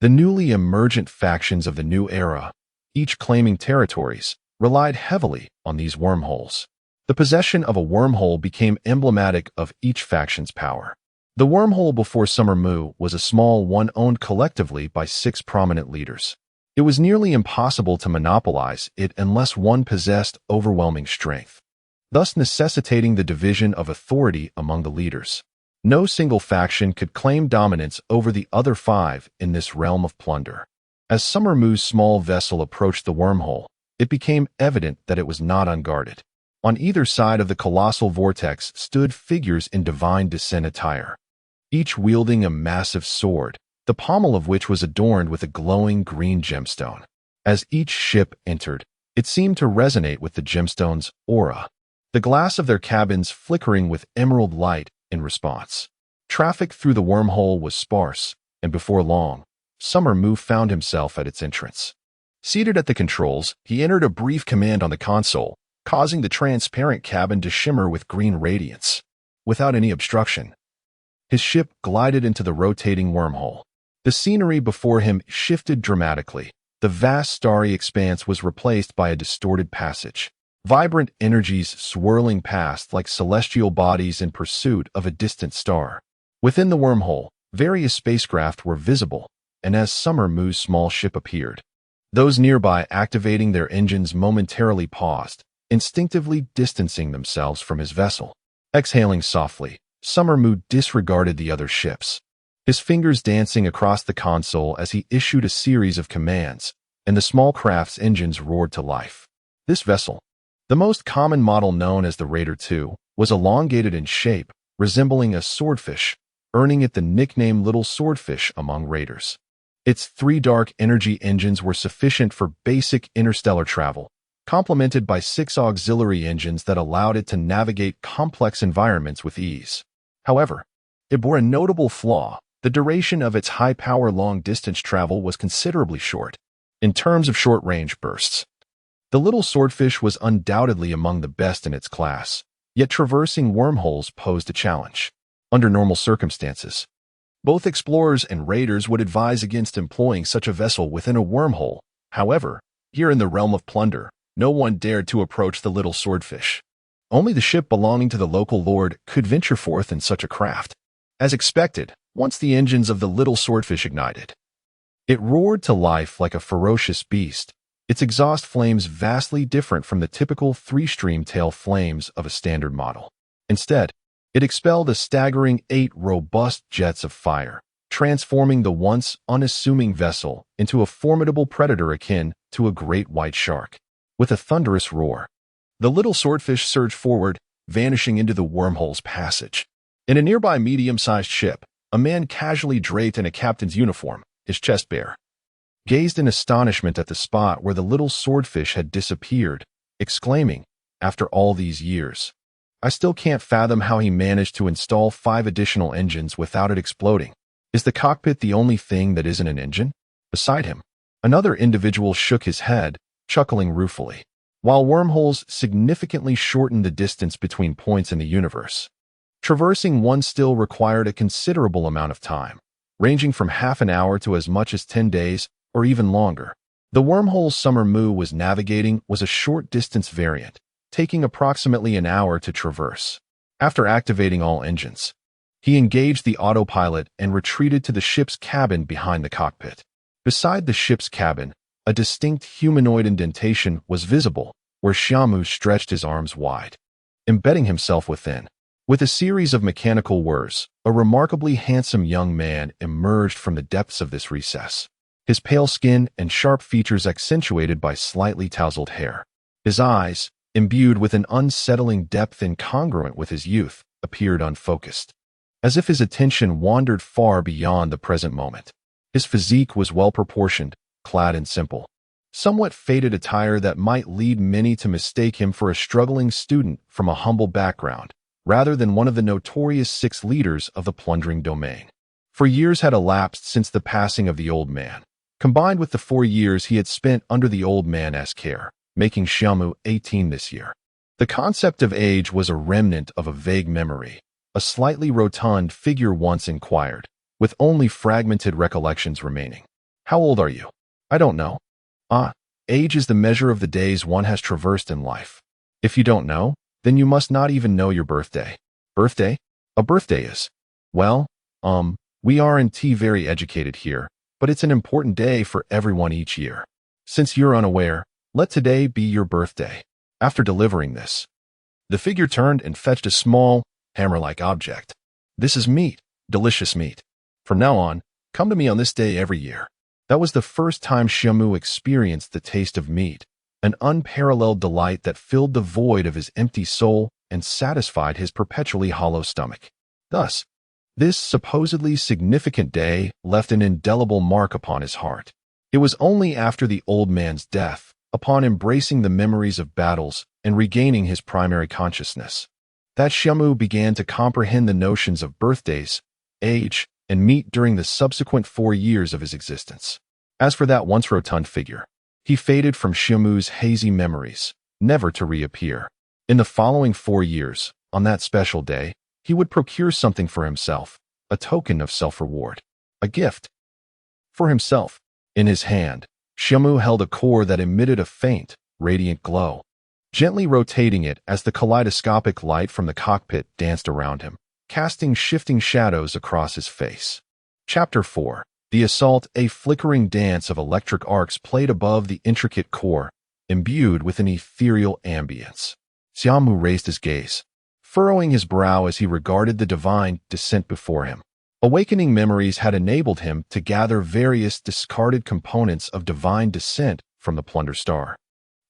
The newly emergent factions of the new era, each claiming territories, relied heavily on these wormholes. The possession of a wormhole became emblematic of each faction's power. The wormhole before Xia Mu was a small one owned collectively by 6 prominent leaders. It was nearly impossible to monopolize it unless one possessed overwhelming strength, thus necessitating the division of authority among the leaders. No single faction could claim dominance over the other 5 in this realm of plunder. As Xia Mu's small vessel approached the wormhole, it became evident that it was not unguarded. On either side of the colossal vortex stood figures in divine descent attire, each wielding a massive sword, the pommel of which was adorned with a glowing green gemstone. As each ship entered, it seemed to resonate with the gemstone's aura, the glass of their cabins flickering with emerald light in response. Traffic through the wormhole was sparse, and before long, Xia Mu found himself at its entrance. Seated at the controls, he entered a brief command on the console, causing the transparent cabin to shimmer with green radiance. Without any obstruction, his ship glided into the rotating wormhole. The scenery before him shifted dramatically. The vast starry expanse was replaced by a distorted passage, vibrant energies swirling past like celestial bodies in pursuit of a distant star. Within the wormhole, various spacecraft were visible, and as Xia Mu's small ship appeared, those nearby activating their engines momentarily paused, instinctively distancing themselves from his vessel. Exhaling softly, Xia Mu disregarded the other ships, his fingers dancing across the console as he issued a series of commands, and the small craft's engines roared to life. This vessel, the most common model known as the Raider II, was elongated in shape, resembling a swordfish, earning it the nickname Little Swordfish among raiders. Its 3 dark energy engines were sufficient for basic interstellar travel, complemented by 6 auxiliary engines that allowed it to navigate complex environments with ease. However, it bore a notable flaw. The duration of its high-power long-distance travel was considerably short. In terms of short-range bursts, the Little Swordfish was undoubtedly among the best in its class, yet traversing wormholes posed a challenge. Under normal circumstances, both explorers and raiders would advise against employing such a vessel within a wormhole. However, here in the realm of plunder, no one dared to approach the Little Swordfish. Only the ship belonging to the local lord could venture forth in such a craft. As expected, once the engines of the Little Swordfish ignited, it roared to life like a ferocious beast, its exhaust flames vastly different from the typical 3-stream tail flames of a standard model. Instead, it expelled a staggering 8 robust jets of fire, transforming the once unassuming vessel into a formidable predator akin to a great white shark. With a thunderous roar, the Little Swordfish surged forward, vanishing into the wormhole's passage. In a nearby medium-sized ship, a man casually draped in a captain's uniform, his chest bare, gazed in astonishment at the spot where the Little Swordfish had disappeared, exclaiming, "After all these years, I still can't fathom how he managed to install 5 additional engines without it exploding. Is the cockpit the only thing that isn't an engine?" Beside him, another individual shook his head, chuckling ruefully. While wormholes significantly shortened the distance between points in the universe, traversing one still required a considerable amount of time, ranging from half an hour to as much as 10 days or even longer. The wormhole Xia Mu was navigating was a short-distance variant, taking approximately an hour to traverse. After activating all engines, he engaged the autopilot and retreated to the ship's cabin behind the cockpit. Beside the ship's cabin, a distinct humanoid indentation was visible, where Xia Mu stretched his arms wide, embedding himself within. With a series of mechanical whirs, a remarkably handsome young man emerged from the depths of this recess, his pale skin and sharp features accentuated by slightly tousled hair. His eyes, imbued with an unsettling depth incongruent with his youth, appeared unfocused, as if his attention wandered far beyond the present moment. His physique was well-proportioned, clad in simple, somewhat faded attire that might lead many to mistake him for a struggling student from a humble background, rather than one of the notorious 6 leaders of the plundering domain. For years had elapsed since the passing of the old man, combined with the 4 years he had spent under the old man's care, making Xia Mu 18 this year. The concept of age was a remnant of a vague memory, a slightly rotund figure once inquired, with only fragmented recollections remaining. How old are you? I don't know. Ah, age is the measure of the days one has traversed in life. If you don't know, then you must not even know your birthday. Birthday? A birthday is. Well, we aren't very educated here, but it's an important day for everyone each year. Since you're unaware, let today be your birthday. After delivering this, the figure turned and fetched a small, hammer-like object. This is meat, delicious meat. From now on, come to me on this day every year. That was the first time Xia Mu experienced the taste of meat, an unparalleled delight that filled the void of his empty soul and satisfied his perpetually hollow stomach. Thus, this supposedly significant day left an indelible mark upon his heart. It was only after the old man's death, upon embracing the memories of battles and regaining his primary consciousness, that Xia Mu began to comprehend the notions of birthdays, age, and meat during the subsequent 4 years of his existence. As for that once rotund figure, he faded from Xia Mu's hazy memories, never to reappear. In the following 4 years, on that special day, he would procure something for himself, a token of self-reward, a gift. For himself, in his hand, Xia Mu held a core that emitted a faint, radiant glow, gently rotating it as the kaleidoscopic light from the cockpit danced around him, casting shifting shadows across his face. Chapter 4. The Assault. A flickering dance of electric arcs played above the intricate core, imbued with an ethereal ambience. Xia Mu raised his gaze, furrowing his brow as he regarded the divine descent before him. Awakening memories had enabled him to gather various discarded components of divine descent from the plunder star,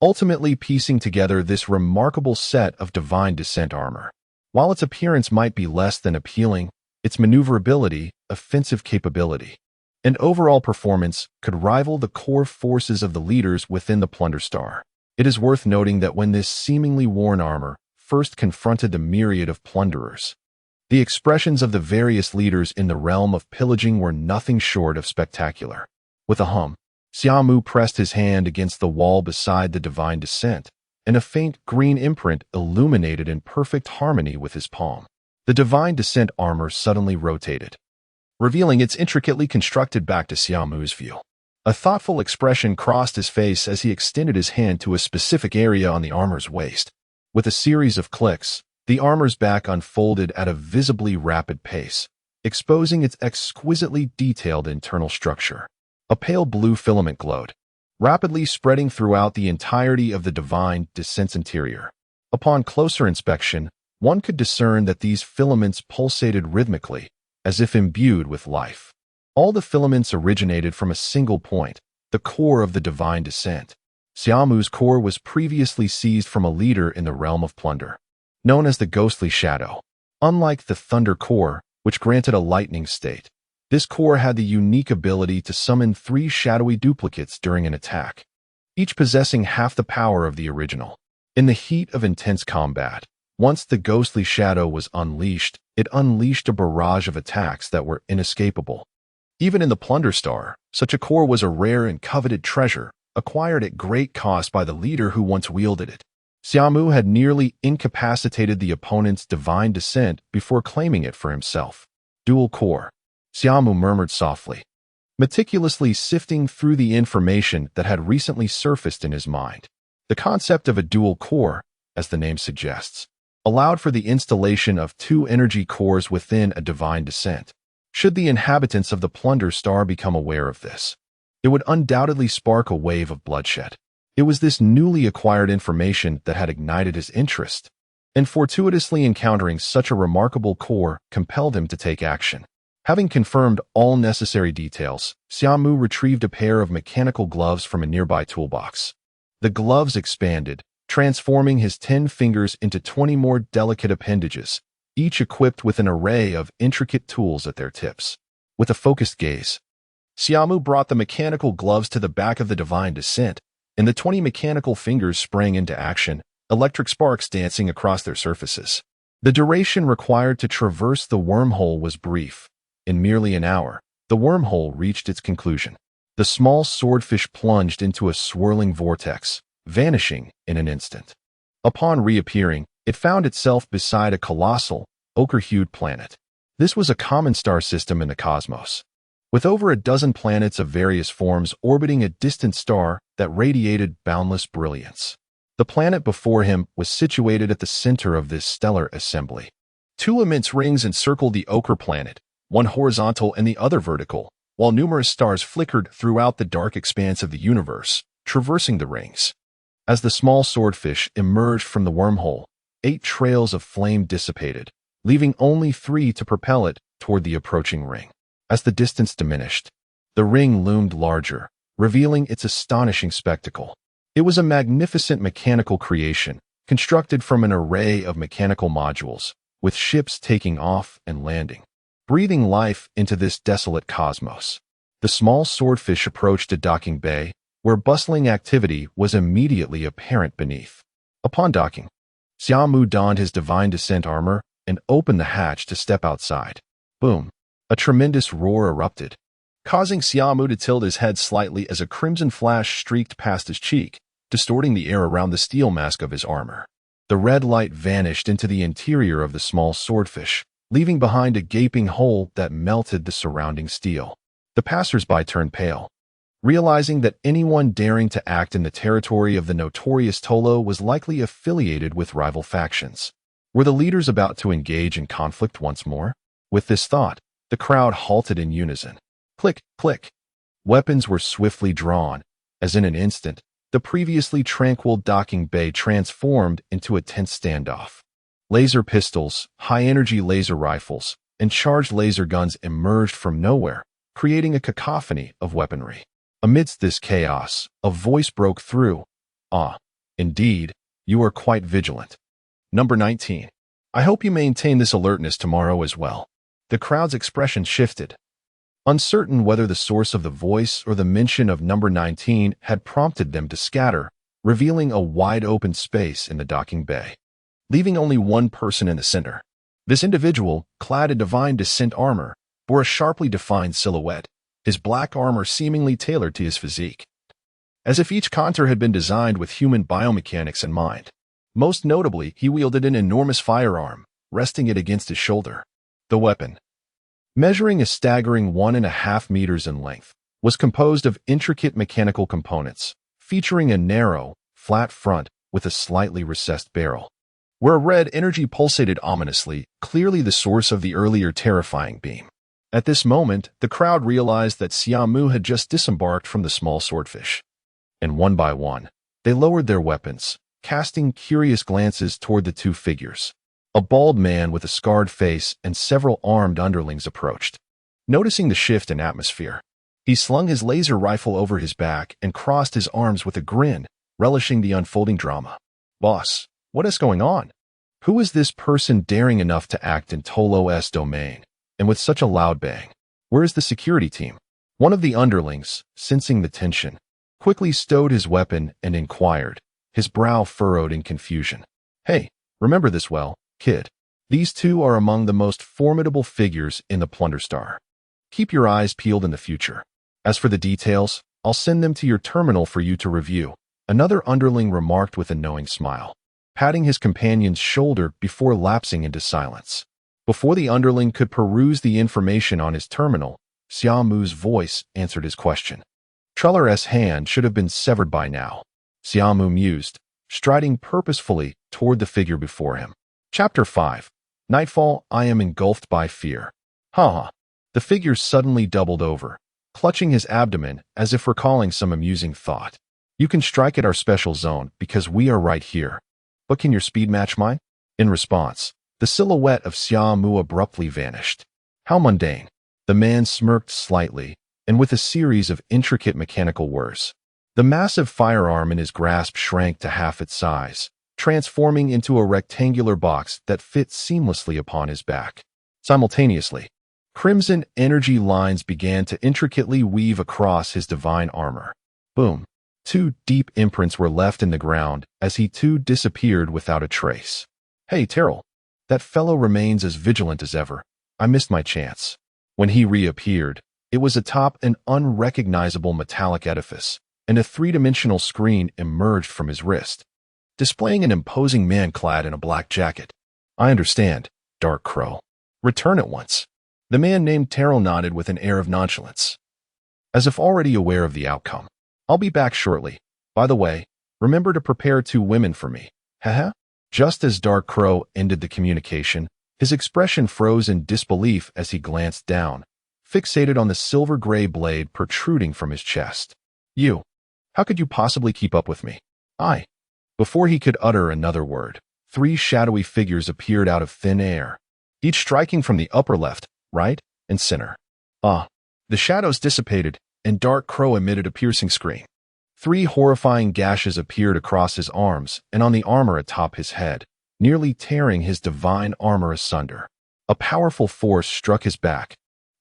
ultimately piecing together this remarkable set of divine descent armor. While its appearance might be less than appealing, its maneuverability, offensive capability, and overall performance could rival the core forces of the leaders within the plunder star. It is worth noting that when this seemingly worn armor first confronted the myriad of plunderers, the expressions of the various leaders in the realm of pillaging were nothing short of spectacular. With a hum, Xia Mu pressed his hand against the wall beside the divine descent, and a faint green imprint illuminated in perfect harmony with his palm. The divine descent armor suddenly rotated, revealing its intricately constructed back to Xia Mu's view. A thoughtful expression crossed his face as he extended his hand to a specific area on the armor's waist. With a series of clicks, the armor's back unfolded at a visibly rapid pace, exposing its exquisitely detailed internal structure. A pale blue filament glowed, rapidly spreading throughout the entirety of the divine descent's interior. Upon closer inspection, one could discern that these filaments pulsated rhythmically, as if imbued with life. All the filaments originated from a single point, the core of the divine descent. Xia Mu's core was previously seized from a leader in the realm of plunder, known as the Ghostly Shadow. Unlike the Thunder Core, which granted a lightning state, this core had the unique ability to summon 3 shadowy duplicates during an attack, each possessing half the power of the original. In the heat of intense combat, once the Ghostly Shadow was unleashed, it unleashed a barrage of attacks that were inescapable. Even in the Plunder Star, such a core was a rare and coveted treasure, acquired at great cost by the leader who once wielded it. Xia Mu had nearly incapacitated the opponent's divine descent before claiming it for himself. Dual core, Xia Mu murmured softly, meticulously sifting through the information that had recently surfaced in his mind. The concept of a dual core, as the name suggests, allowed for the installation of 2 energy cores within a divine descent. Should the inhabitants of the Plunder Star become aware of this, it would undoubtedly spark a wave of bloodshed. It was this newly acquired information that had ignited his interest, and fortuitously encountering such a remarkable core compelled him to take action. Having confirmed all necessary details, Xia Mu retrieved a pair of mechanical gloves from a nearby toolbox. The gloves expanded, transforming his 10 fingers into 20 more delicate appendages, each equipped with an array of intricate tools at their tips. With a focused gaze, Xia Mu brought the mechanical gloves to the back of the divine descent, and the 20 mechanical fingers sprang into action, electric sparks dancing across their surfaces. The duration required to traverse the wormhole was brief. In merely an hour, the wormhole reached its conclusion. The small swordfish plunged into a swirling vortex, vanishing in an instant. Upon reappearing, it found itself beside a colossal, ochre-hued planet. This was a common star system in the cosmos, with over a dozen planets of various forms orbiting a distant star that radiated boundless brilliance. The planet before him was situated at the center of this stellar assembly. Two immense rings encircled the ochre planet, one horizontal and the other vertical, while numerous stars flickered throughout the dark expanse of the universe, traversing the rings. As the small swordfish emerged from the wormhole, 8 trails of flame dissipated, leaving only 3 to propel it toward the approaching ring. As the distance diminished, the ring loomed larger, revealing its astonishing spectacle. It was a magnificent mechanical creation, constructed from an array of mechanical modules, with ships taking off and landing, breathing life into this desolate cosmos. The small swordfish approached a docking bay, where bustling activity was immediately apparent beneath. Upon docking, Xia Mu donned his divine descent armor and opened the hatch to step outside. Boom! A tremendous roar erupted, causing Xia Mu to tilt his head slightly as a crimson flash streaked past his cheek, distorting the air around the steel mask of his armor. The red light vanished into the interior of the small swordfish, leaving behind a gaping hole that melted the surrounding steel. The passers-by turned pale, realizing that anyone daring to act in the territory of the notorious Tolo was likely affiliated with rival factions. Were the leaders about to engage in conflict once more? With this thought, the crowd halted in unison. Click, click. Weapons were swiftly drawn, as in an instant, the previously tranquil docking bay transformed into a tense standoff. Laser pistols, high-energy laser rifles, and charged laser guns emerged from nowhere, creating a cacophony of weaponry. Amidst this chaos, a voice broke through. Ah, indeed, you are quite vigilant. Number 19. I hope you maintain this alertness tomorrow as well. The crowd's expression shifted, uncertain whether the source of the voice or the mention of number 19 had prompted them to scatter, revealing a wide-open space in the docking bay, leaving only one person in the center. This individual, clad in divine descent armor, bore a sharply defined silhouette, his black armor seemingly tailored to his physique, as if each contour had been designed with human biomechanics in mind. Most notably, he wielded an enormous firearm, resting it against his shoulder. The weapon, measuring a staggering 1.5 meters in length, was composed of intricate mechanical components, featuring a narrow, flat front with a slightly recessed barrel, where a red energy pulsated ominously, clearly the source of the earlier terrifying beam. At this moment, the crowd realized that Xia Mu had just disembarked from the small swordfish, and one by one, they lowered their weapons, casting curious glances toward the two figures. A bald man with a scarred face and several armed underlings approached. Noticing the shift in atmosphere, he slung his laser rifle over his back and crossed his arms with a grin, relishing the unfolding drama. Boss, what is going on? Who is this person daring enough to act in Tolo's domain, and with such a loud bang? Where is the security team? One of the underlings, sensing the tension, quickly stowed his weapon and inquired, his brow furrowed in confusion. Hey, remember this well, kid. These two are among the most formidable figures in the Plunder Star. Keep your eyes peeled in the future. As for the details, I'll send them to your terminal for you to review, another underling remarked with a knowing smile, patting his companion's shoulder before lapsing into silence. Before the underling could peruse the information on his terminal, Xia Mu's voice answered his question. Treller's hand should have been severed by now, Xia Mu mused, striding purposefully toward the figure before him. Chapter 5. Nightfall. I am engulfed by fear. Ha! The figure suddenly doubled over, clutching his abdomen as if recalling some amusing thought. You can strike at our special zone because we are right here. But can your speed match mine? In response, the silhouette of Xia Mu abruptly vanished. How mundane. The man smirked slightly, and with a series of intricate mechanical whirs, the massive firearm in his grasp shrank to half its size, transforming into a rectangular box that fit seamlessly upon his back. Simultaneously, crimson energy lines began to intricately weave across his divine armor. Boom! 2 deep imprints were left in the ground as he too disappeared without a trace. Hey, Terrell, that fellow remains as vigilant as ever. I missed my chance. When he reappeared, it was atop an unrecognizable metallic edifice, and a 3-dimensional screen emerged from his wrist, displaying an imposing man clad in a black jacket. I understand. Dark Crow. Return at once. The man named Terrell nodded with an air of nonchalance, as if already aware of the outcome. I'll be back shortly. By the way, remember to prepare 2 women for me. Haha. Just as Dark Crow ended the communication, his expression froze in disbelief as he glanced down, fixated on the silver-gray blade protruding from his chest. You. How could you possibly keep up with me? Before he could utter another word, 3 shadowy figures appeared out of thin air, each striking from the upper left, right, and center. The shadows dissipated, and Dark Crow emitted a piercing scream. 3 horrifying gashes appeared across his arms and on the armor atop his head, nearly tearing his divine armor asunder. A powerful force struck his back,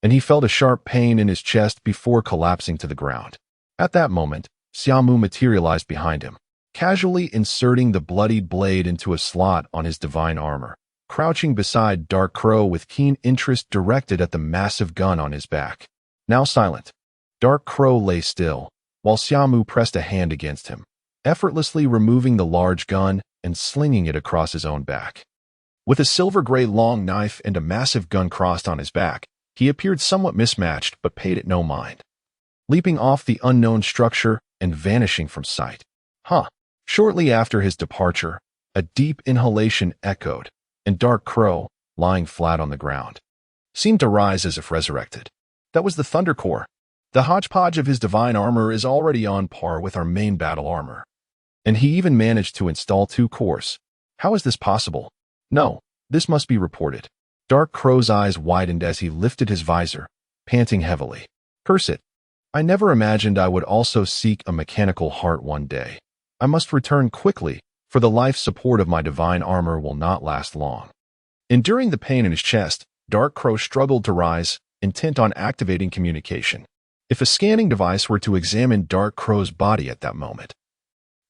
and he felt a sharp pain in his chest before collapsing to the ground. At that moment, Xia Mu materialized behind him, casually inserting the bloodied blade into a slot on his divine armor, crouching beside Dark Crow with keen interest directed at the massive gun on his back. Now silent, Dark Crow lay still, while Xia Mu pressed a hand against him, effortlessly removing the large gun and slinging it across his own back. With a silver-gray long knife and a massive gun crossed on his back, he appeared somewhat mismatched but paid it no mind, leaping off the unknown structure and vanishing from sight. Shortly after his departure, a deep inhalation echoed, and Dark Crow, lying flat on the ground, seemed to rise as if resurrected. That was the Thunder Core. The hodgepodge of his divine armor is already on par with our main battle armor. And he even managed to install 2 cores. How is this possible? No, this must be reported. Dark Crow's eyes widened as he lifted his visor, panting heavily. Curse it. I never imagined I would also seek a mechanical heart one day. I must return quickly, for the life support of my divine armor will not last long. Enduring the pain in his chest, Dark Crow struggled to rise, intent on activating communication. If a scanning device were to examine Dark Crow's body at that moment,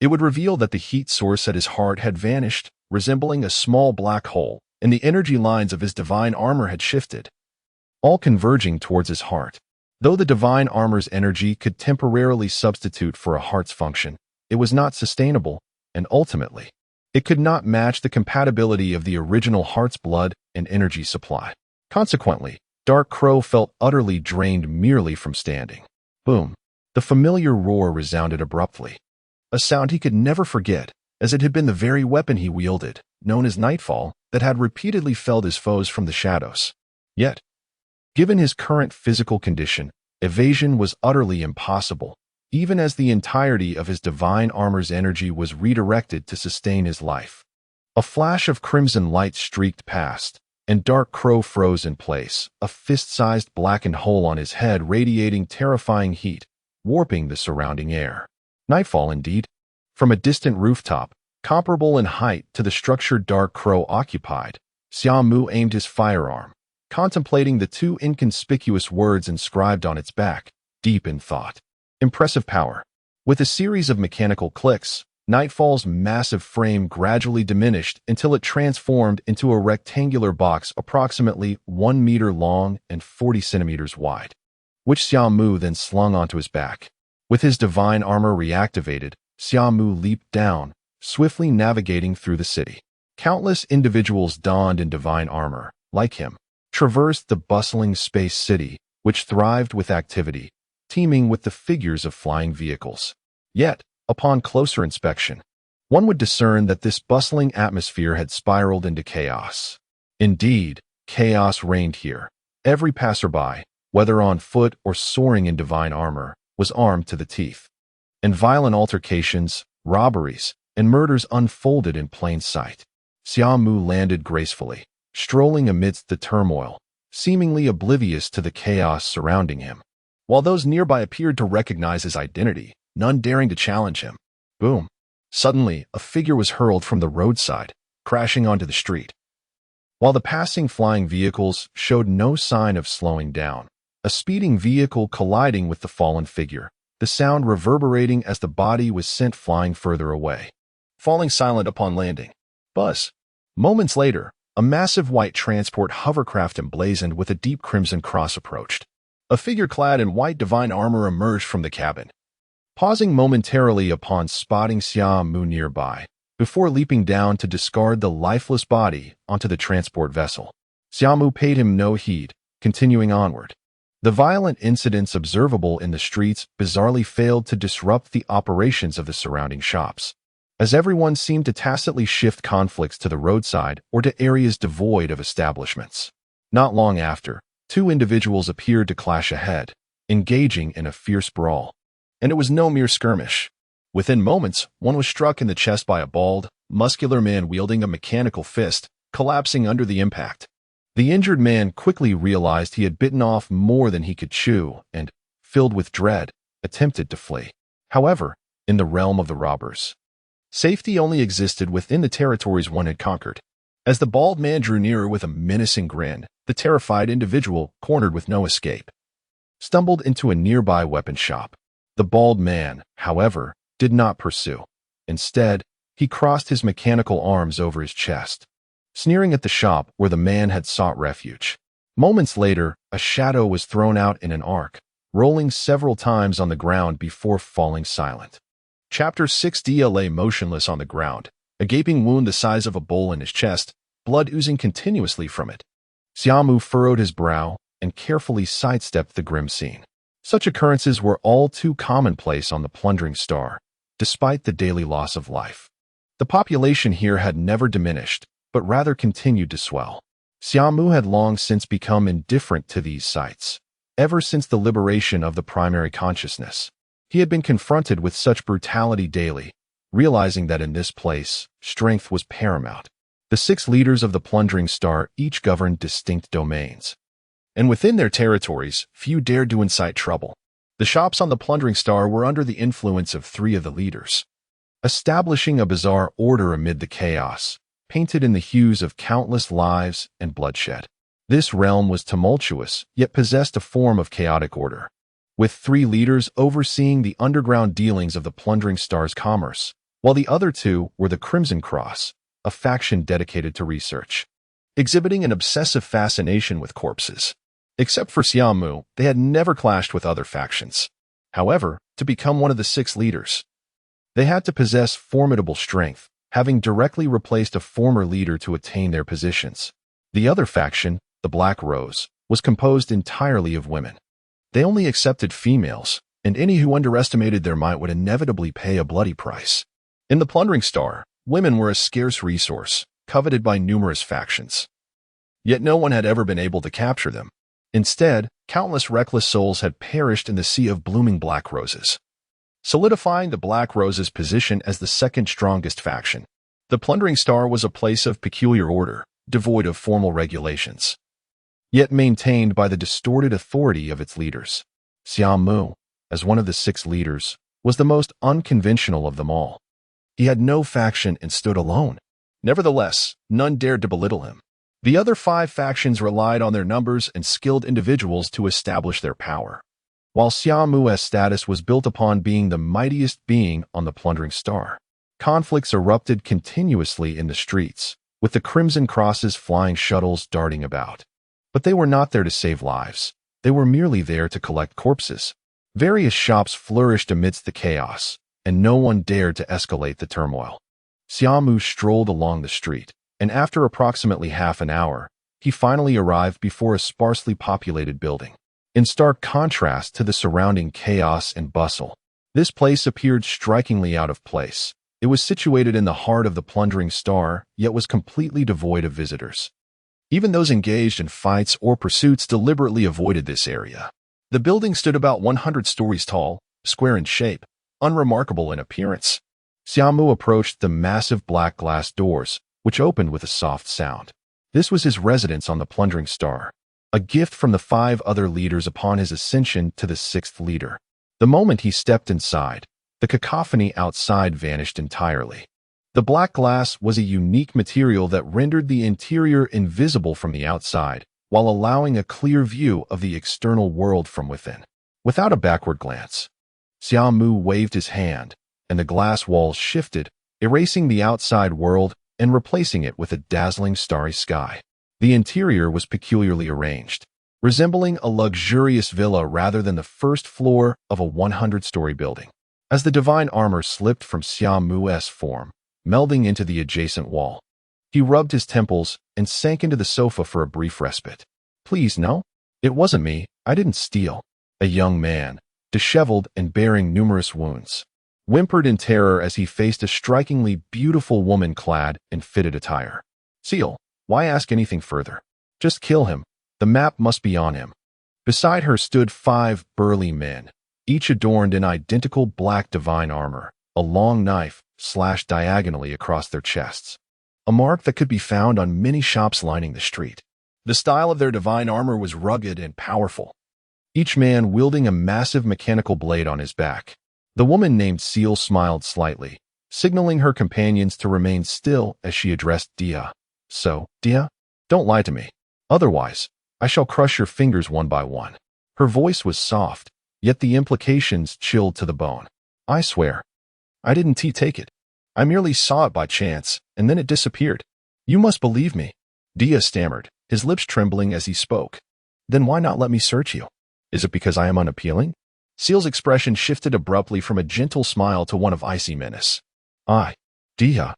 it would reveal that the heat source at his heart had vanished, resembling a small black hole, and the energy lines of his divine armor had shifted, all converging towards his heart. Though the divine armor's energy could temporarily substitute for a heart's function, it was not sustainable, and ultimately, it could not match the compatibility of the original heart's blood and energy supply. Consequently, Dark Crow felt utterly drained merely from standing. Boom! The familiar roar resounded abruptly, a sound he could never forget, as it had been the very weapon he wielded, known as Nightfall, that had repeatedly felled his foes from the shadows. Yet, given his current physical condition, evasion was utterly impossible, even as the entirety of his divine armor's energy was redirected to sustain his life. A flash of crimson light streaked past, and Dark Crow froze in place, a fist-sized blackened hole on his head radiating terrifying heat, warping the surrounding air. Nightfall indeed. From a distant rooftop, comparable in height to the structure Dark Crow occupied, Xia Mu aimed his firearm, contemplating the 2 inconspicuous words inscribed on its back, deep in thought. Impressive power. With a series of mechanical clicks, Nightfall's massive frame gradually diminished until it transformed into a rectangular box approximately 1 meter long and 40 centimeters wide, which Xia Mu then slung onto his back. With his divine armor reactivated, Xia Mu leaped down, swiftly navigating through the city. Countless individuals donned in divine armor, like him, traversed the bustling space city, which thrived with activity, teeming with the figures of flying vehicles. Yet, upon closer inspection, one would discern that this bustling atmosphere had spiraled into chaos. Indeed, chaos reigned here. Every passerby, whether on foot or soaring in divine armor, was armed to the teeth, and violent altercations, robberies, and murders unfolded in plain sight. Xia Mu landed gracefully, strolling amidst the turmoil, seemingly oblivious to the chaos surrounding him. While those nearby appeared to recognize his identity, none daring to challenge him. Boom! Suddenly, a figure was hurled from the roadside, crashing onto the street. While the passing flying vehicles showed no sign of slowing down, a speeding vehicle colliding with the fallen figure, the sound reverberating as the body was sent flying further away, falling silent upon landing. Buzz! Moments later, a massive white transport hovercraft emblazoned with a deep crimson cross approached. A figure clad in white divine armor emerged from the cabin. Pausing momentarily upon spotting Xia Mu nearby, before leaping down to discard the lifeless body onto the transport vessel. Xia Mu paid him no heed, continuing onward. The violent incidents observable in the streets bizarrely failed to disrupt the operations of the surrounding shops, as everyone seemed to tacitly shift conflicts to the roadside or to areas devoid of establishments. Not long after, two individuals appeared to clash ahead, engaging in a fierce brawl. And it was no mere skirmish. Within moments, one was struck in the chest by a bald, muscular man wielding a mechanical fist, collapsing under the impact. The injured man quickly realized he had bitten off more than he could chew and, filled with dread, attempted to flee. However, in the realm of the robbers, safety only existed within the territories one had conquered. As the bald man drew nearer with a menacing grin, the terrified individual, cornered with no escape, stumbled into a nearby weapon shop. The bald man, however, did not pursue. Instead, he crossed his mechanical arms over his chest, sneering at the shop where the man had sought refuge. Moments later, a shadow was thrown out in an arc, rolling several times on the ground before falling silent. Chapter 6D lay motionless on the ground, a gaping wound the size of a bowl in his chest, blood oozing continuously from it. Xia Mu furrowed his brow and carefully sidestepped the grim scene. Such occurrences were all too commonplace on the plundering star, despite the daily loss of life. The population here had never diminished, but rather continued to swell. Xia Mu had long since become indifferent to these sights. Ever since the liberation of the primary consciousness, he had been confronted with such brutality daily, realizing that in this place, strength was paramount. The 6 leaders of the plundering star each governed distinct domains, and within their territories, few dared to incite trouble. The shops on the plundering star were under the influence of 3 of the leaders, establishing a bizarre order amid the chaos, painted in the hues of countless lives and bloodshed. This realm was tumultuous, yet possessed a form of chaotic order, with 3 leaders overseeing the underground dealings of the plundering star's commerce, while the other 2 were the Crimson Cross, a faction dedicated to research, exhibiting an obsessive fascination with corpses. Except for Xia Mu, they had never clashed with other factions. However, to become one of the 6 leaders, they had to possess formidable strength, having directly replaced a former leader to attain their positions. The other faction, the Black Rose, was composed entirely of women. They only accepted females, and any who underestimated their might would inevitably pay a bloody price. In the plundering star, women were a scarce resource, coveted by numerous factions. Yet no one had ever been able to capture them. Instead, countless reckless souls had perished in the sea of blooming black roses, solidifying the Black Rose's position as the second strongest faction. The plundering star was a place of peculiar order, devoid of formal regulations, yet maintained by the distorted authority of its leaders. Xia Mu, as one of the 6 leaders, was the most unconventional of them all. He had no faction and stood alone. Nevertheless, none dared to belittle him. The other 5 factions relied on their numbers and skilled individuals to establish their power, while Xia Mu's status was built upon being the mightiest being on the plundering star. Conflicts erupted continuously in the streets, with the Crimson Cross's flying shuttles darting about. But they were not there to save lives. They were merely there to collect corpses. Various shops flourished amidst the chaos, and no one dared to escalate the turmoil. Xia Mu strolled along the street, and after approximately half an hour, he finally arrived before a sparsely populated building. In stark contrast to the surrounding chaos and bustle, this place appeared strikingly out of place. It was situated in the heart of the plundering star, yet was completely devoid of visitors. Even those engaged in fights or pursuits deliberately avoided this area. The building stood about 100 stories tall, square in shape, unremarkable in appearance. Xia Mu approached the massive black glass doors, which opened with a soft sound. This was his residence on the plundering star, a gift from the 5 other leaders upon his ascension to the 6th leader. The moment he stepped inside, the cacophony outside vanished entirely. The black glass was a unique material that rendered the interior invisible from the outside, while allowing a clear view of the external world from within. Without a backward glance, Xia Mu waved his hand, and the glass walls shifted, erasing the outside world and replacing it with a dazzling starry sky. The interior was peculiarly arranged, resembling a luxurious villa rather than the first floor of a 100-story building. As the divine armor slipped from Xia Mu's form, melding into the adjacent wall. He rubbed his temples and sank into the sofa for a brief respite. Please, no? It wasn't me. I didn't steal. A young man, disheveled and bearing numerous wounds, whimpered in terror as he faced a strikingly beautiful woman clad in fitted attire. Seal, why ask anything further? Just kill him. The map must be on him. Beside her stood 5 burly men, each adorned in identical black divine armor, a long knife slashed diagonally across their chests, a mark that could be found on many shops lining the street. The style of their divine armor was rugged and powerful, each man wielding a massive mechanical blade on his back. The woman named Seal smiled slightly, signaling her companions to remain still as she addressed Dia. So, Dia, don't lie to me. Otherwise, I shall crush your fingers one by one. Her voice was soft, yet the implications chilled to the bone. I swear, I didn't take it. I merely saw it by chance, and then it disappeared. You must believe me. Dia stammered, his lips trembling as he spoke. Then why not let me search you? Is it because I am unappealing? Seal's expression shifted abruptly from a gentle smile to one of icy menace. Dia,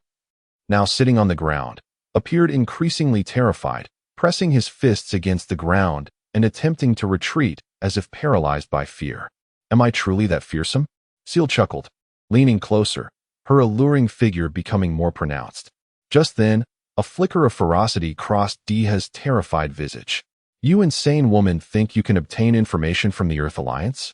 now sitting on the ground, appeared increasingly terrified, pressing his fists against the ground and attempting to retreat as if paralyzed by fear. Am I truly that fearsome? Seal chuckled, leaning closer, her alluring figure becoming more pronounced. Just then, a flicker of ferocity crossed Dia's terrified visage. You insane woman think you can obtain information from the Earth Alliance?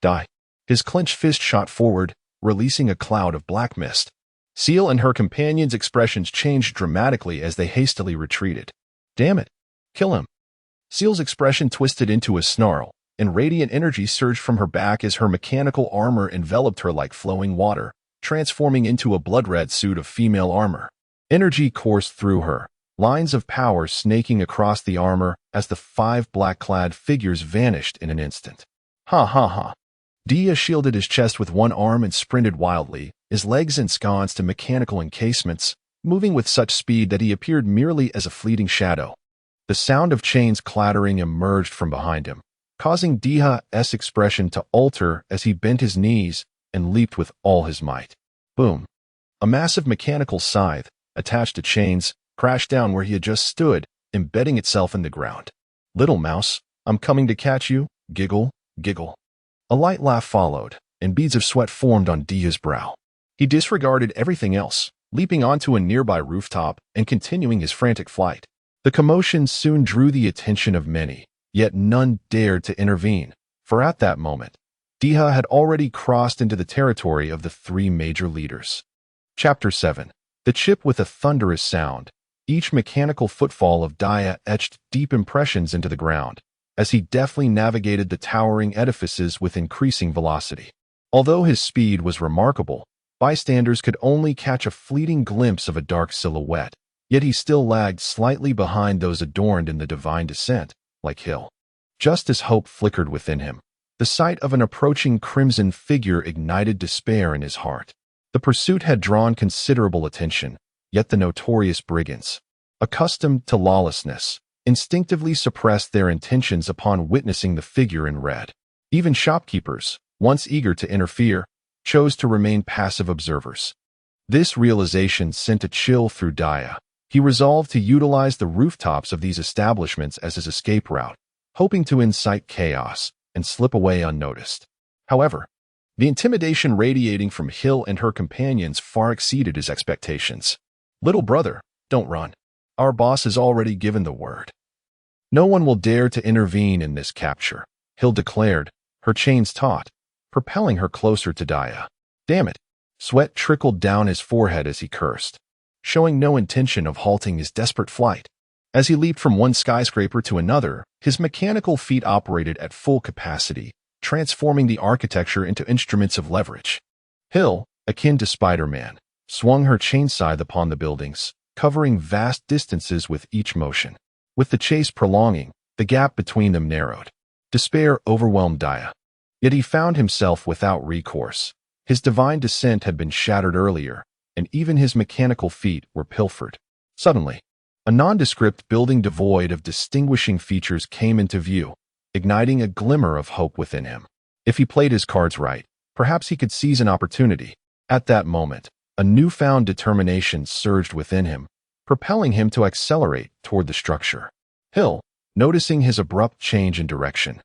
Die. His clenched fist shot forward, releasing a cloud of black mist. Seal and her companions' expressions changed dramatically as they hastily retreated. Damn it. Kill him. Seal's expression twisted into a snarl, and radiant energy surged from her back as her mechanical armor enveloped her like flowing water, transforming into a blood-red suit of female armor. Energy coursed through her, lines of power snaking across the armor as the 5 black-clad figures vanished in an instant. Ha ha ha. Dia shielded his chest with one arm and sprinted wildly, his legs ensconced in mechanical encasements, moving with such speed that he appeared merely as a fleeting shadow. The sound of chains clattering emerged from behind him, causing Dia's expression to alter as he bent his knees and leaped with all his might. Boom. A massive mechanical scythe, attached to chains, crashed down where he had just stood, embedding itself in the ground. Little mouse, I'm coming to catch you, giggle, giggle. A light laugh followed, and beads of sweat formed on Dia's brow. He disregarded everything else, leaping onto a nearby rooftop and continuing his frantic flight. The commotion soon drew the attention of many, yet none dared to intervene, for at that moment, Dia had already crossed into the territory of the 3 major leaders. Chapter 7. The chip with a thunderous sound. Each mechanical footfall of Dia etched deep impressions into the ground, as he deftly navigated the towering edifices with increasing velocity. Although his speed was remarkable, bystanders could only catch a fleeting glimpse of a dark silhouette, yet he still lagged slightly behind those adorned in the divine descent, like Hill. Just as hope flickered within him, the sight of an approaching crimson figure ignited despair in his heart. The pursuit had drawn considerable attention, yet the notorious brigands, accustomed to lawlessness, instinctively suppressed their intentions upon witnessing the figure in red. Even shopkeepers, once eager to interfere, chose to remain passive observers. This realization sent a chill through Dia. He resolved to utilize the rooftops of these establishments as his escape route, hoping to incite chaos and slip away unnoticed. However, the intimidation radiating from Hill and her companions far exceeded his expectations. Little brother, don't run. Our boss has already given the word. No one will dare to intervene in this capture, Hill declared, her chains taut, propelling her closer to Dia. Damn it. Sweat trickled down his forehead as he cursed, showing no intention of halting his desperate flight. As he leaped from one skyscraper to another, his mechanical feet operated at full capacity, transforming the architecture into instruments of leverage. Hill, akin to Spider-Man, swung her chain scythe upon the buildings, covering vast distances with each motion. With the chase prolonging, the gap between them narrowed. Despair overwhelmed Dia. Yet he found himself without recourse. His divine descent had been shattered earlier, and even his mechanical feet were pilfered. Suddenly, a nondescript building devoid of distinguishing features came into view, igniting a glimmer of hope within him. If he played his cards right, perhaps he could seize an opportunity. At that moment, A newfound determination surged within him, propelling him to accelerate toward the structure. Hill, noticing his abrupt change in direction,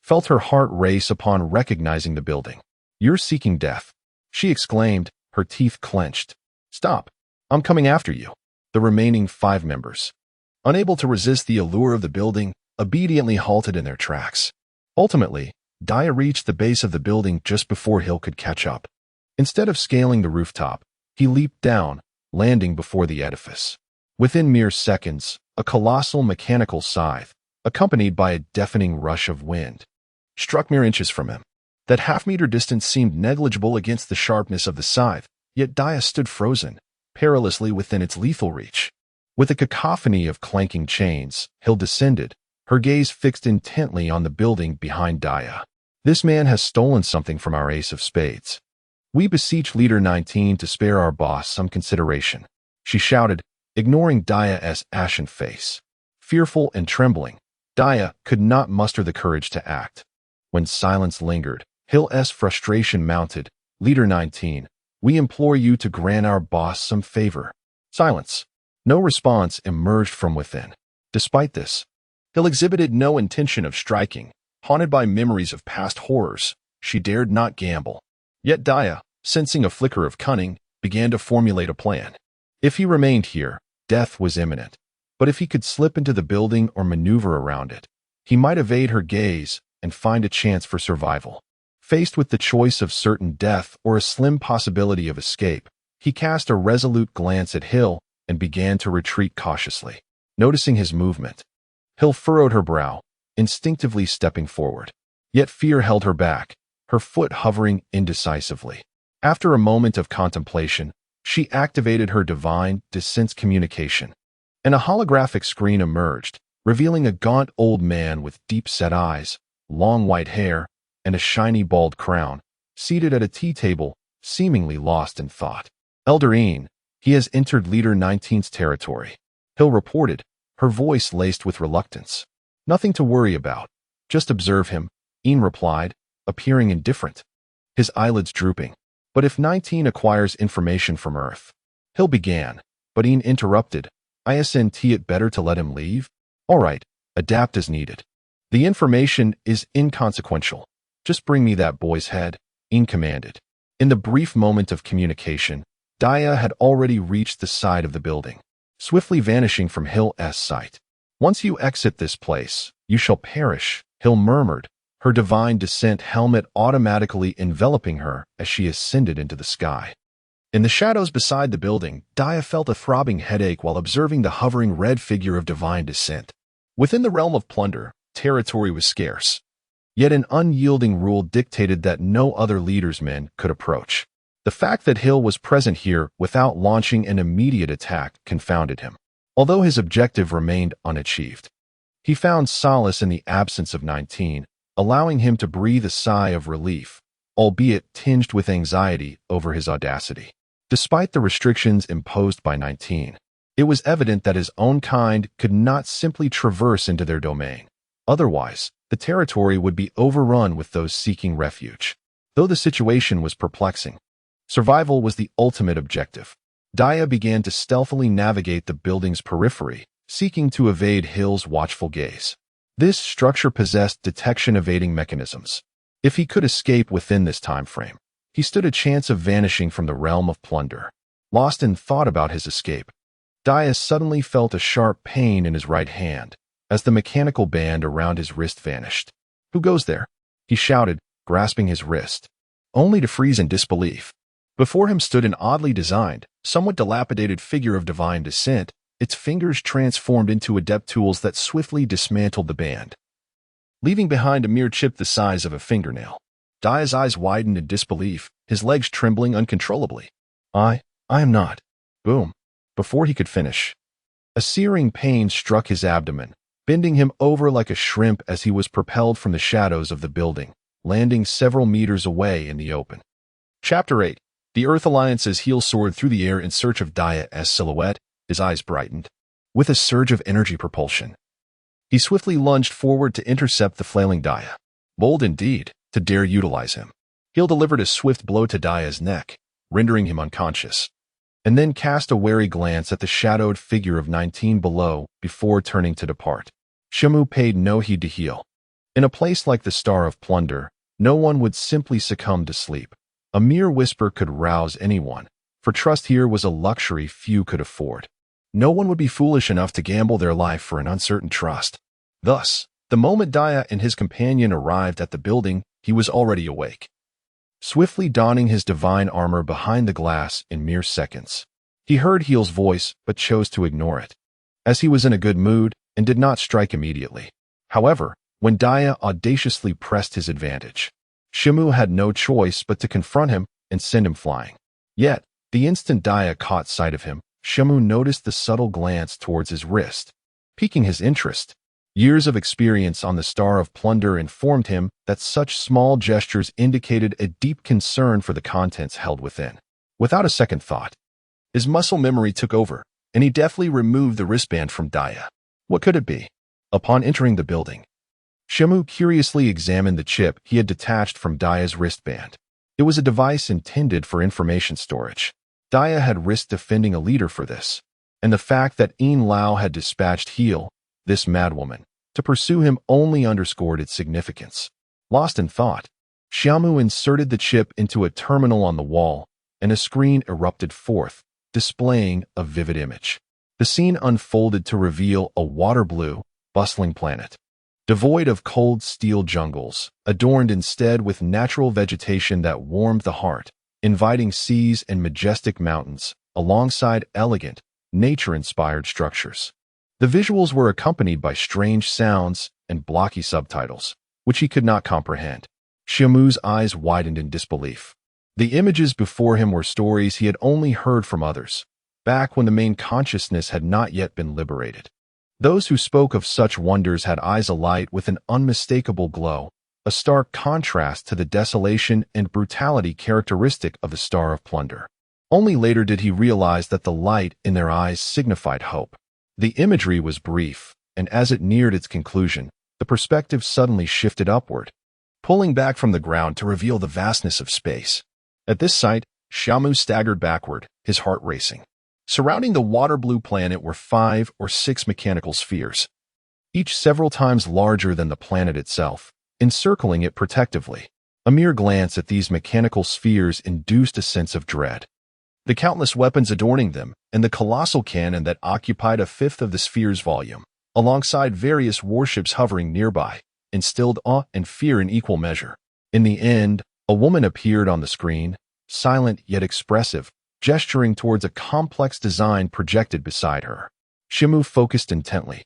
felt her heart race upon recognizing the building. "You're seeking death," she exclaimed, her teeth clenched. "Stop. I'm coming after you." The remaining 5 members, unable to resist the allure of the building, obediently halted in their tracks. Ultimately, Dia reached the base of the building just before Hill could catch up. Instead of scaling the rooftop, he leaped down, landing before the edifice. Within mere seconds, a colossal mechanical scythe, accompanied by a deafening rush of wind, struck mere inches from him. That half-meter distance seemed negligible against the sharpness of the scythe, yet Dia stood frozen, perilously within its lethal reach. With a cacophony of clanking chains, Hill descended, her gaze fixed intently on the building behind Dia. "This man has stolen something from our ace of spades. We beseech Leader 19 to spare our boss some consideration," she shouted, ignoring Dia's ashen face. Fearful and trembling, Dia could not muster the courage to act. When silence lingered, Hill's frustration mounted. "Leader 19, we implore you to grant our boss some favor." Silence. No response emerged from within. Despite this, Hill exhibited no intention of striking. Haunted by memories of past horrors, she dared not gamble. Yet Dia, sensing a flicker of cunning, began to formulate a plan. If he remained here, death was imminent. But if he could slip into the building or maneuver around it, he might evade her gaze and find a chance for survival. Faced with the choice of certain death or a slim possibility of escape, he cast a resolute glance at Hill and began to retreat cautiously. Noticing his movement, Hill furrowed her brow, instinctively stepping forward. Yet fear held her back, her foot hovering indecisively. After a moment of contemplation, she activated her divine Descent communication, and a holographic screen emerged, revealing a gaunt old man with deep-set eyes, long white hair, and a shiny bald crown, seated at a tea table, seemingly lost in thought. "Elder Ian, he has entered Leader 19's territory," Hill reported, her voice laced with reluctance. "Nothing to worry about. Just observe him," Ian replied, appearing indifferent, his eyelids drooping. "But if 19 acquires information from Earth," Hill began, but Ian interrupted. "Isn't it better to let him leave?" "All right, adapt as needed. The information is inconsequential. Just bring me that boy's head," Ian commanded. In the brief moment of communication, Dia had already reached the side of the building, swiftly vanishing from Hill's sight. "Once you exit this place, you shall perish," Hill murmured, her divine Descent helmet automatically enveloping her as she ascended into the sky. In the shadows beside the building, Dia felt a throbbing headache while observing the hovering red figure of divine Descent. Within the realm of plunder, territory was scarce. Yet an unyielding rule dictated that no other leader's men could approach. The fact that Hill was present here without launching an immediate attack confounded him, although his objective remained unachieved. He found solace in the absence of 19, allowing him to breathe a sigh of relief, albeit tinged with anxiety over his audacity. Despite the restrictions imposed by 19, it was evident that his own kind could not simply traverse into their domain. Otherwise, the territory would be overrun with those seeking refuge. Though the situation was perplexing, survival was the ultimate objective. Dia began to stealthily navigate the building's periphery, seeking to evade Hill's watchful gaze. This structure possessed detection-evading mechanisms. If he could escape within this time frame, he stood a chance of vanishing from the realm of plunder. Lost in thought about his escape, Dia suddenly felt a sharp pain in his right hand as the mechanical band around his wrist vanished. "Who goes there?" he shouted, grasping his wrist, only to freeze in disbelief. Before him stood an oddly designed, somewhat dilapidated figure of divine Descent, its fingers transformed into adept tools that swiftly dismantled the band, leaving behind a mere chip the size of a fingernail. Dia's eyes widened in disbelief, his legs trembling uncontrollably. I am not." Boom. Before he could finish, a searing pain struck his abdomen, bending him over like a shrimp as he was propelled from the shadows of the building, landing several meters away in the open. Chapter 8. The Earth Alliance's heel soared through the air in search of Dia's silhouette. His eyes brightened. With a surge of energy propulsion, he swiftly lunged forward to intercept the flailing Dia. Bold indeed, to dare utilize him. Hill delivered a swift blow to Dia's neck, rendering him unconscious, and then cast a wary glance at the shadowed figure of 19 below before turning to depart. Xia Mu paid no heed to heal. In a place like the Star of Plunder, no one would simply succumb to sleep. A mere whisper could rouse anyone, for trust here was a luxury few could afford. No one would be foolish enough to gamble their life for an uncertain trust. Thus, the moment Dia and his companion arrived at the building, he was already awake, swiftly donning his divine armor behind the glass in mere seconds. He heard Heal's voice, but chose to ignore it, as he was in a good mood and did not strike immediately. However, when Dia audaciously pressed his advantage, Xia Mu had no choice but to confront him and send him flying. Yet, the instant Dia caught sight of him, Xia Mu noticed the subtle glance towards his wrist, piquing his interest. Years of experience on the Star of Plunder informed him that such small gestures indicated a deep concern for the contents held within. Without a second thought, his muscle memory took over, and he deftly removed the wristband from Dia. What could it be? Upon entering the building, Xia Mu curiously examined the chip he had detached from Dia's wristband. It was a device intended for information storage. Dia had risked defending a leader for this, and the fact that Yin Lao had dispatched Heal, this madwoman, to pursue him only underscored its significance. Lost in thought, Xia Mu inserted the chip into a terminal on the wall, and a screen erupted forth, displaying a vivid image. The scene unfolded to reveal a water-blue, bustling planet, devoid of cold steel jungles, adorned instead with natural vegetation that warmed the heart, inviting seas and majestic mountains, alongside elegant, nature-inspired structures. The visuals were accompanied by strange sounds and blocky subtitles, which he could not comprehend. Xia Mu's eyes widened in disbelief. The images before him were stories he had only heard from others, back when the main consciousness had not yet been liberated. Those who spoke of such wonders had eyes alight with an unmistakable glow, a stark contrast to the desolation and brutality characteristic of the Star of Plunder. Only later did he realize that the light in their eyes signified hope. The imagery was brief, and as it neared its conclusion, the perspective suddenly shifted upward, pulling back from the ground to reveal the vastness of space. At this sight, Xia Mu staggered backward, his heart racing. Surrounding the water-blue planet were 5 or 6 mechanical spheres, each several times larger than the planet itself, encircling it protectively. A mere glance at these mechanical spheres induced a sense of dread. The countless weapons adorning them, and the colossal cannon that occupied a fifth of the sphere's volume, alongside various warships hovering nearby, instilled awe and fear in equal measure. In the end, a woman appeared on the screen, silent yet expressive, gesturing towards a complex design projected beside her. Xia Mu focused intently.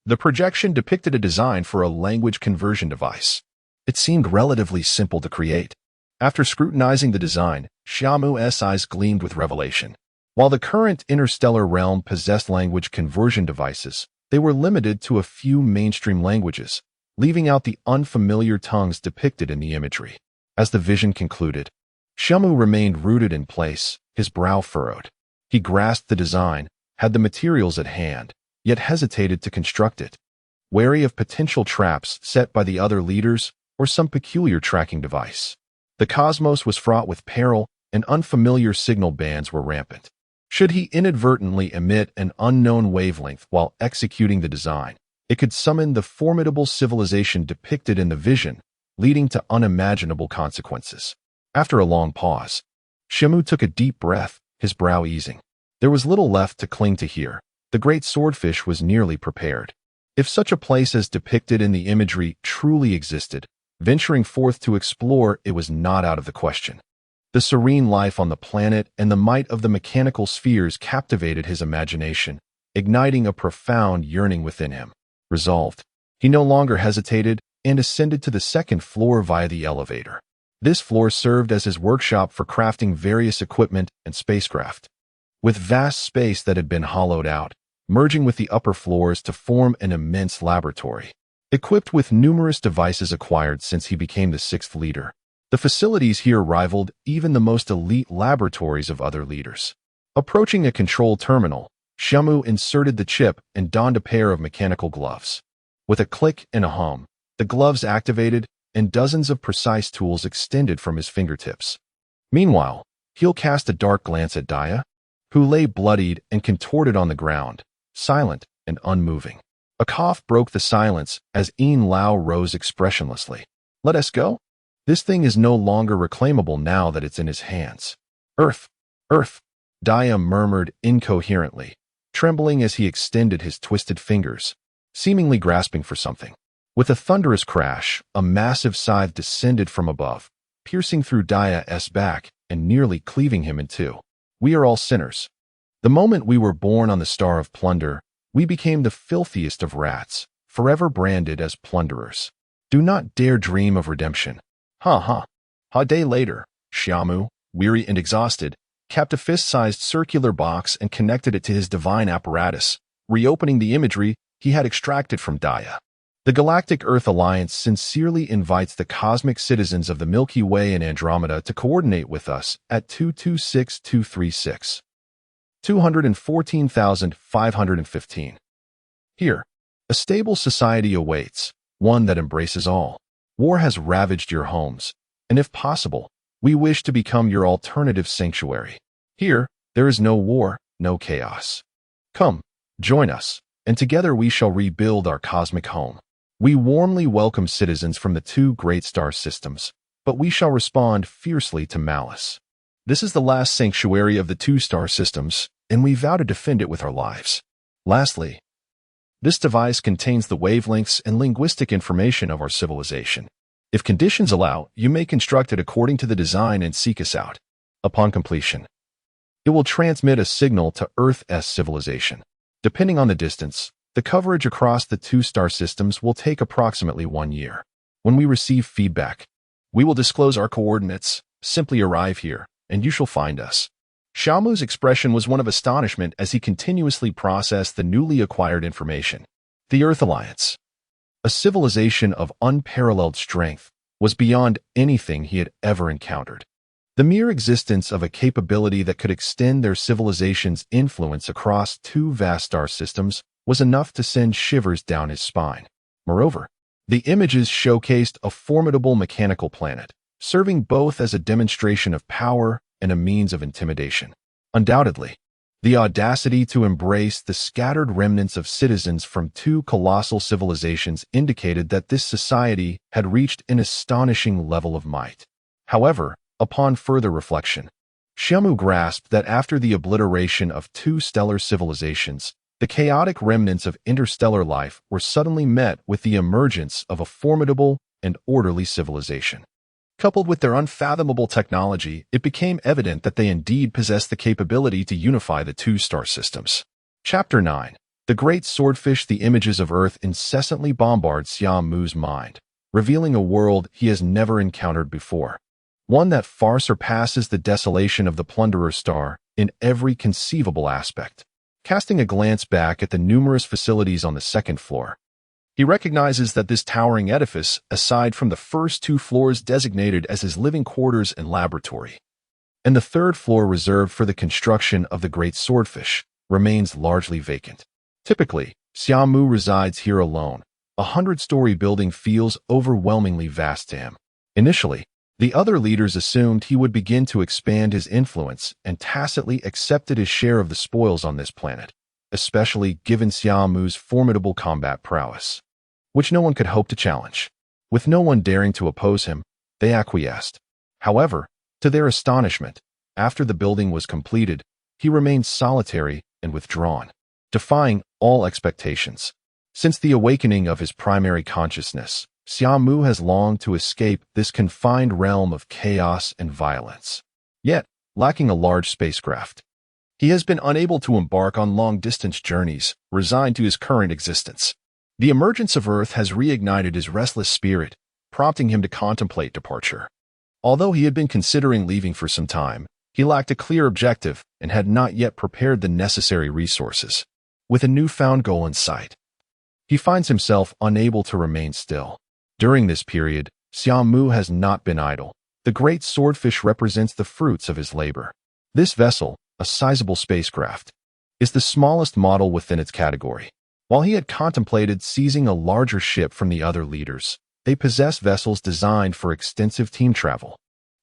The projection depicted a design for a language conversion device. It seemed relatively simple to create. After scrutinizing the design, Xia Mu's eyes gleamed with revelation. While the current interstellar realm possessed language conversion devices, they were limited to a few mainstream languages, leaving out the unfamiliar tongues depicted in the imagery. As the vision concluded, Xia Mu remained rooted in place, his brow furrowed. He grasped the design, had the materials at hand, yet hesitated to construct it, wary of potential traps set by the other leaders or some peculiar tracking device. The cosmos was fraught with peril, and unfamiliar signal bands were rampant. Should he inadvertently emit an unknown wavelength while executing the design, it could summon the formidable civilization depicted in the vision, leading to unimaginable consequences. After a long pause, Xia Mu took a deep breath, his brow easing. There was little left to cling to here. The great swordfish was nearly prepared. If such a place as depicted in the imagery truly existed, venturing forth to explore it was not out of the question. The serene life on the planet and the might of the mechanical spheres captivated his imagination, igniting a profound yearning within him. Resolved, he no longer hesitated and ascended to the second floor via the elevator. This floor served as his workshop for crafting various equipment and spacecraft, with vast space that had been hollowed out, merging with the upper floors to form an immense laboratory, equipped with numerous devices acquired since he became the 6th leader. The facilities here rivaled even the most elite laboratories of other leaders. Approaching a control terminal, Xia Mu inserted the chip and donned a pair of mechanical gloves. With a click and a hum, the gloves activated, and dozens of precise tools extended from his fingertips. Meanwhile, He'll cast a dark glance at Dia, who lay bloodied and contorted on the ground, silent and unmoving. A cough broke the silence as Yin Lao rose expressionlessly. Let us go? This thing is no longer reclaimable now that it's in his hands. Earth, Earth, Dia murmured incoherently, trembling as he extended his twisted fingers, seemingly grasping for something. With a thunderous crash, a massive scythe descended from above, piercing through Dia's back and nearly cleaving him in two. We are all sinners. The moment we were born on the star of plunder, we became the filthiest of rats, forever branded as plunderers. Do not dare dream of redemption. A day later, Xia Mu, weary and exhausted, kept a fist-sized circular box and connected it to his divine apparatus, reopening the imagery he had extracted from Dia. The Galactic Earth Alliance sincerely invites the cosmic citizens of the Milky Way and Andromeda to coordinate with us at 226236. 214,515. Here, a stable society awaits, one that embraces all. War has ravaged your homes, and if possible, we wish to become your alternative sanctuary. Here, there is no war, no chaos. Come, join us, and together we shall rebuild our cosmic home. We warmly welcome citizens from the two great star systems, but we shall respond fiercely to malice. This is the last sanctuary of the two star systems, and we vow to defend it with our lives. Lastly, this device contains the wavelengths and linguistic information of our civilization. If conditions allow, you may construct it according to the design and seek us out. Upon completion, it will transmit a signal to Earth's civilization. Depending on the distance, the coverage across the two star systems will take approximately 1 year. When we receive feedback, we will disclose our coordinates. Simply arrive here, and you shall find us. Xia Mu's expression was one of astonishment as he continuously processed the newly acquired information. The Earth Alliance, a civilization of unparalleled strength, was beyond anything he had ever encountered. The mere existence of a capability that could extend their civilization's influence across two vast star systems was enough to send shivers down his spine. Moreover, the images showcased a formidable mechanical planet, serving both as a demonstration of power and a means of intimidation. Undoubtedly, the audacity to embrace the scattered remnants of citizens from two colossal civilizations indicated that this society had reached an astonishing level of might. However, upon further reflection, Xia Mu grasped that after the obliteration of two stellar civilizations, the chaotic remnants of interstellar life were suddenly met with the emergence of a formidable and orderly civilization. Coupled with their unfathomable technology, it became evident that they indeed possessed the capability to unify the two star systems. Chapter 9. The Great Swordfish. The images of Earth incessantly bombard Xia Mu's mind, revealing a world he has never encountered before. One that far surpasses the desolation of the Plunderer star in every conceivable aspect. Casting a glance back at the numerous facilities on the second floor, he recognizes that this towering edifice, aside from the first 2 floors designated as his living quarters and laboratory, and the third floor reserved for the construction of the Great Swordfish, remains largely vacant. Typically, Xia Mu resides here alone. A 100-story building feels overwhelmingly vast to him. Initially, the other leaders assumed he would begin to expand his influence and tacitly accepted his share of the spoils on this planet, especially given Xia Mu's formidable combat prowess, which no one could hope to challenge. With no one daring to oppose him, they acquiesced. However, to their astonishment, after the building was completed, he remained solitary and withdrawn, defying all expectations. Since the awakening of his primary consciousness, Xia Mu has longed to escape this confined realm of chaos and violence. Yet, lacking a large spacecraft, he has been unable to embark on long-distance journeys, resigned to his current existence. The emergence of Earth has reignited his restless spirit, prompting him to contemplate departure. Although he had been considering leaving for some time, he lacked a clear objective and had not yet prepared the necessary resources. With a newfound goal in sight, he finds himself unable to remain still. During this period, Xia Mu has not been idle. The Great Swordfish represents the fruits of his labor. This vessel, a sizable spacecraft, is the smallest model within its category. While he had contemplated seizing a larger ship from the other leaders, they possess vessels designed for extensive team travel.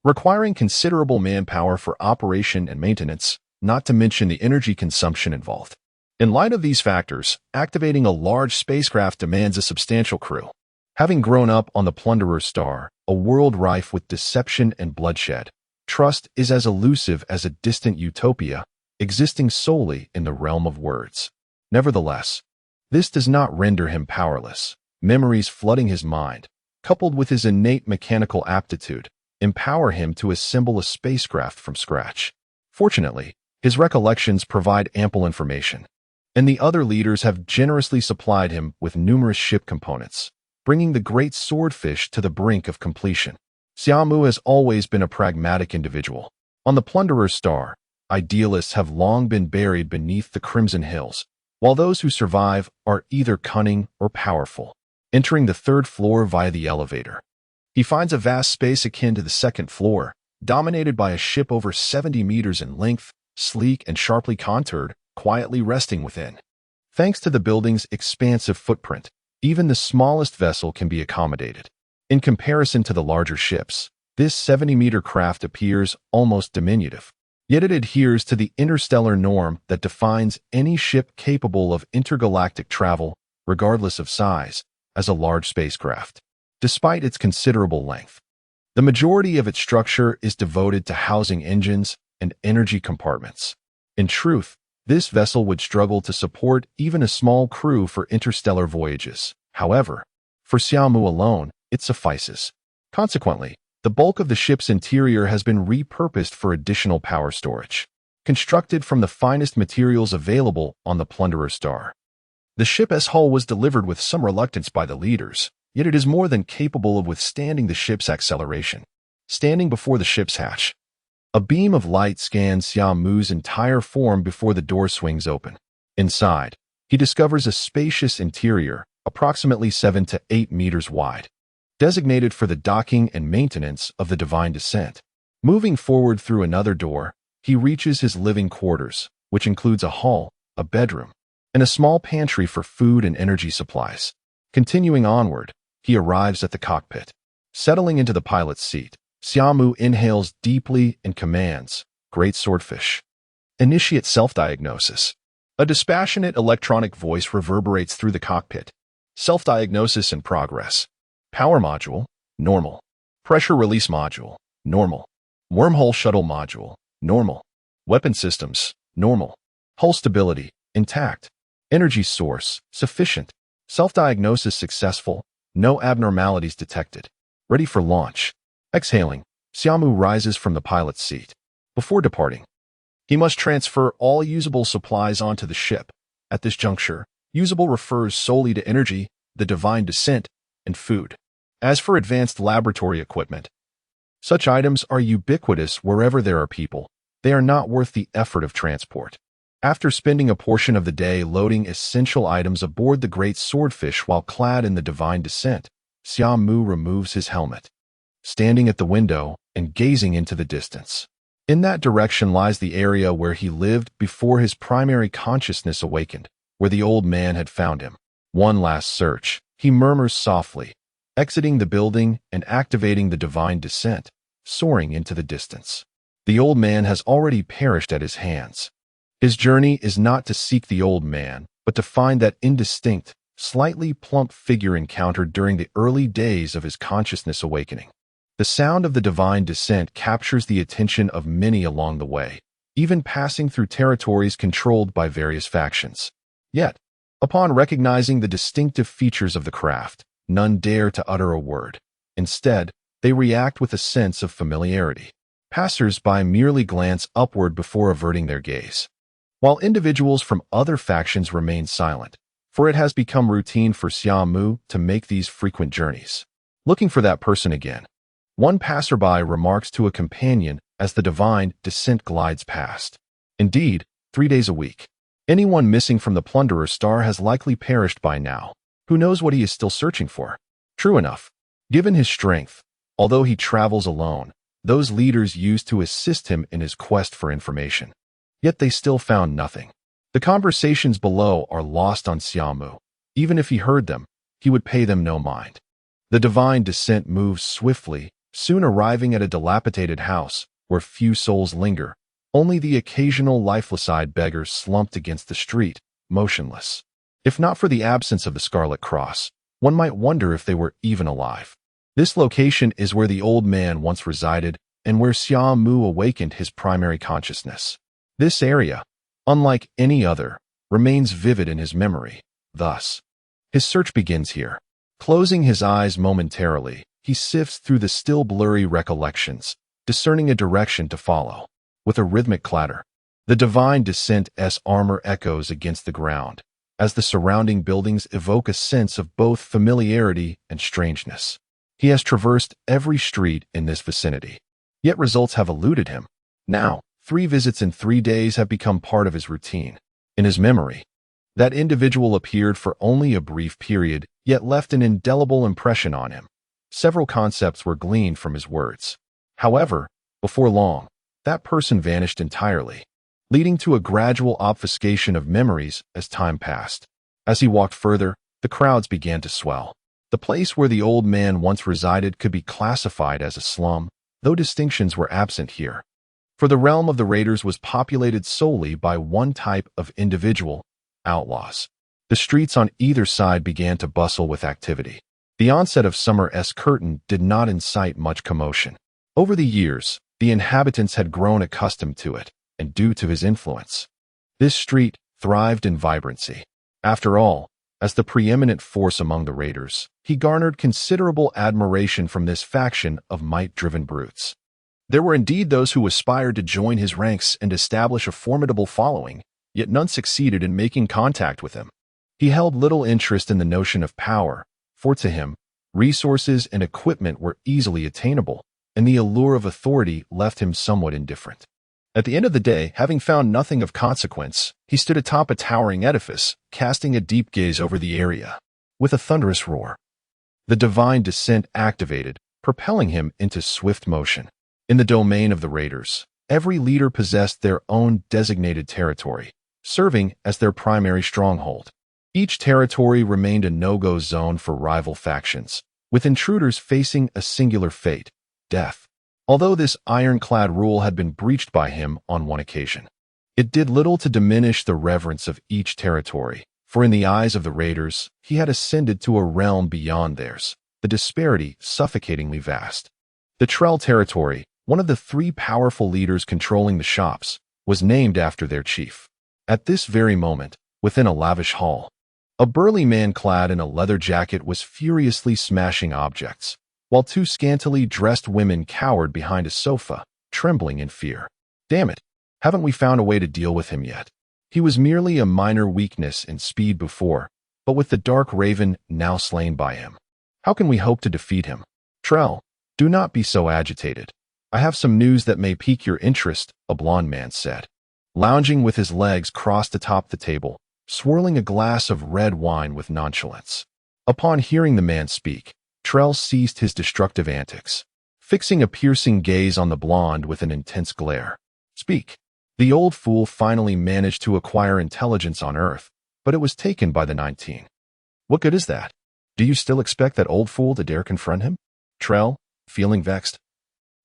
requiring considerable manpower for operation and maintenance, not to mention the energy consumption involved. In light of these factors, activating a large spacecraft demands a substantial crew. Having grown up on the Plunderer's Star, a world rife with deception and bloodshed, trust is as elusive as a distant utopia, existing solely in the realm of words. Nevertheless, this does not render him powerless. Memories flooding his mind, coupled with his innate mechanical aptitude, empower him to assemble a spacecraft from scratch. Fortunately, his recollections provide ample information, and the other leaders have generously supplied him with numerous ship components, bringing the great swordfish to the brink of completion. Xia Mu has always been a pragmatic individual. On the Plunderer's Star, idealists have long been buried beneath the Crimson Hills, while those who survive are either cunning or powerful. Entering the third floor via the elevator, he finds a vast space akin to the second floor, dominated by a ship over 70 meters in length, sleek and sharply contoured, quietly resting within. Thanks to the building's expansive footprint, even the smallest vessel can be accommodated. In comparison to the larger ships, this 70-meter craft appears almost diminutive. Yet it adheres to the interstellar norm that defines any ship capable of intergalactic travel, regardless of size, as a large spacecraft. Despite its considerable length, the majority of its structure is devoted to housing engines and energy compartments. In truth, this vessel would struggle to support even a small crew for interstellar voyages. However, for Xia Mu alone, it suffices. Consequently, the bulk of the ship's interior has been repurposed for additional power storage. Constructed from the finest materials available on the Plunderer's Star, the ship's hull was delivered with some reluctance by the leaders, yet it is more than capable of withstanding the ship's acceleration. Standing before the ship's hatch, a beam of light scans Xia Mu's entire form before the door swings open. Inside, he discovers a spacious interior, approximately 7 to 8 meters wide, designated for the docking and maintenance of the Divine Descent. Moving forward through another door, he reaches his living quarters, which includes a hall, a bedroom, and a small pantry for food and energy supplies. Continuing onward, he arrives at the cockpit. Settling into the pilot's seat, Xia Mu inhales deeply and commands, "Great Swordfish, initiate self-diagnosis." A dispassionate electronic voice reverberates through the cockpit. Self-diagnosis in progress. Power module, normal. Pressure release module, normal. Wormhole shuttle module, normal. Weapon systems, normal. Hull stability, intact. Energy source, sufficient. Self-diagnosis successful. No abnormalities detected. Ready for launch. Exhaling, Xia Mu rises from the pilot's seat. Before departing, he must transfer all usable supplies onto the ship. At this juncture, usable refers solely to energy, the Divine Descent, and food. As for advanced laboratory equipment, such items are ubiquitous wherever there are people. They are not worth the effort of transport. After spending a portion of the day loading essential items aboard the Great Swordfish while clad in the Divine Descent, Xia Mu removes his helmet, standing at the window and gazing into the distance. In that direction lies the area where he lived before his primary consciousness awakened, where the old man had found him. One last search, he murmurs softly, exiting the building and activating the Divine Descent, soaring into the distance. The old man has already perished at his hands. His journey is not to seek the old man, but to find that indistinct, slightly plump figure encountered during the early days of his consciousness awakening. The sound of the Divine Descent captures the attention of many along the way, even passing through territories controlled by various factions. Yet, upon recognizing the distinctive features of the craft, none dare to utter a word. Instead, they react with a sense of familiarity. Passers-by merely glance upward before averting their gaze, while individuals from other factions remain silent, for it has become routine for Xia Mu to make these frequent journeys. Looking for that person again, one passerby remarks to a companion as the Divine Descent glides past. Indeed, 3 days a week. Anyone missing from the Plunderer's Star has likely perished by now. Who knows what he is still searching for? True enough, given his strength, although he travels alone, those leaders used to assist him in his quest for information. Yet they still found nothing. The conversations below are lost on Xia Mu. Even if he heard them, he would pay them no mind. The Divine Descent moves swiftly, soon arriving at a dilapidated house where few souls linger, only the occasional lifeless-eyed beggar slumped against the street, motionless. If not for the absence of the Scarlet Cross, one might wonder if they were even alive. This location is where the old man once resided and where Xia Mu awakened his primary consciousness. This area, unlike any other, remains vivid in his memory. Thus, his search begins here. Closing his eyes momentarily, he sifts through the still blurry recollections, discerning a direction to follow. With a rhythmic clatter, the divine Descent's armor echoes against the ground, as the surrounding buildings evoke a sense of both familiarity and strangeness. He has traversed every street in this vicinity, yet results have eluded him. Now, 3 visits in 3 days have become part of his routine. In his memory, that individual appeared for only a brief period, yet left an indelible impression on him. Several concepts were gleaned from his words. However, before long, that person vanished entirely, leading to a gradual obfuscation of memories as time passed. As he walked further, the crowds began to swell. The place where the old man once resided could be classified as a slum, though distinctions were absent here. For the realm of the raiders was populated solely by one type of individual, outlaws. The streets on either side began to bustle with activity. The onset of summer's curtain did not incite much commotion. Over the years, the inhabitants had grown accustomed to it, and due to his influence, this street thrived in vibrancy. After all, as the preeminent force among the raiders, he garnered considerable admiration from this faction of might-driven brutes. There were indeed those who aspired to join his ranks and establish a formidable following, yet none succeeded in making contact with him. He held little interest in the notion of power, for to him, resources and equipment were easily attainable, and the allure of authority left him somewhat indifferent. At the end of the day, having found nothing of consequence, he stood atop a towering edifice, casting a deep gaze over the area. With a thunderous roar, the divine descent activated, propelling him into swift motion. In the domain of the raiders, every leader possessed their own designated territory, serving as their primary stronghold. Each territory remained a no-go zone for rival factions, with intruders facing a singular fate, death. Although this ironclad rule had been breached by him on one occasion, it did little to diminish the reverence of each territory, for in the eyes of the raiders, he had ascended to a realm beyond theirs, the disparity suffocatingly vast. The Trell territory, one of the 3 powerful leaders controlling the shops, was named after their chief. At this very moment, within a lavish hall, a burly man clad in a leather jacket was furiously smashing objects, while 2 scantily dressed women cowered behind a sofa, trembling in fear. Damn it, haven't we found a way to deal with him yet? He was merely a minor weakness in speed before, but with the Dark Raven now slain by him, how can we hope to defeat him? Trell, do not be so agitated. I have some news that may pique your interest, a blond man said, lounging with his legs crossed atop the table, swirling a glass of red wine with nonchalance. Upon hearing the man speak, Trell ceased his destructive antics, fixing a piercing gaze on the blonde with an intense glare. Speak. The old fool finally managed to acquire intelligence on Earth, but it was taken by the 19. What good is that? Do you still expect that old fool to dare confront him? Trell, feeling vexed,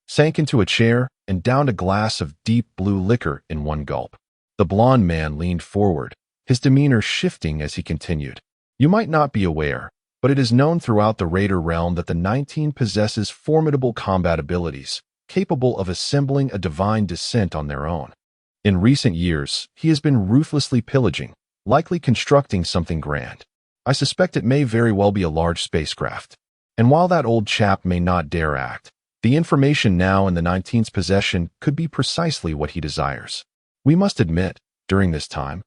sank into a chair and downed a glass of deep blue liquor in one gulp. The blond man leaned forward, his demeanor shifting as he continued. You might not be aware, but it is known throughout the Raider realm that the 19 possesses formidable combat abilities, capable of assembling a divine descent on their own. In recent years, he has been ruthlessly pillaging, likely constructing something grand. I suspect it may very well be a large spacecraft. And while that old chap may not dare act, the information now in the 19's possession could be precisely what he desires. We must admit, during this time,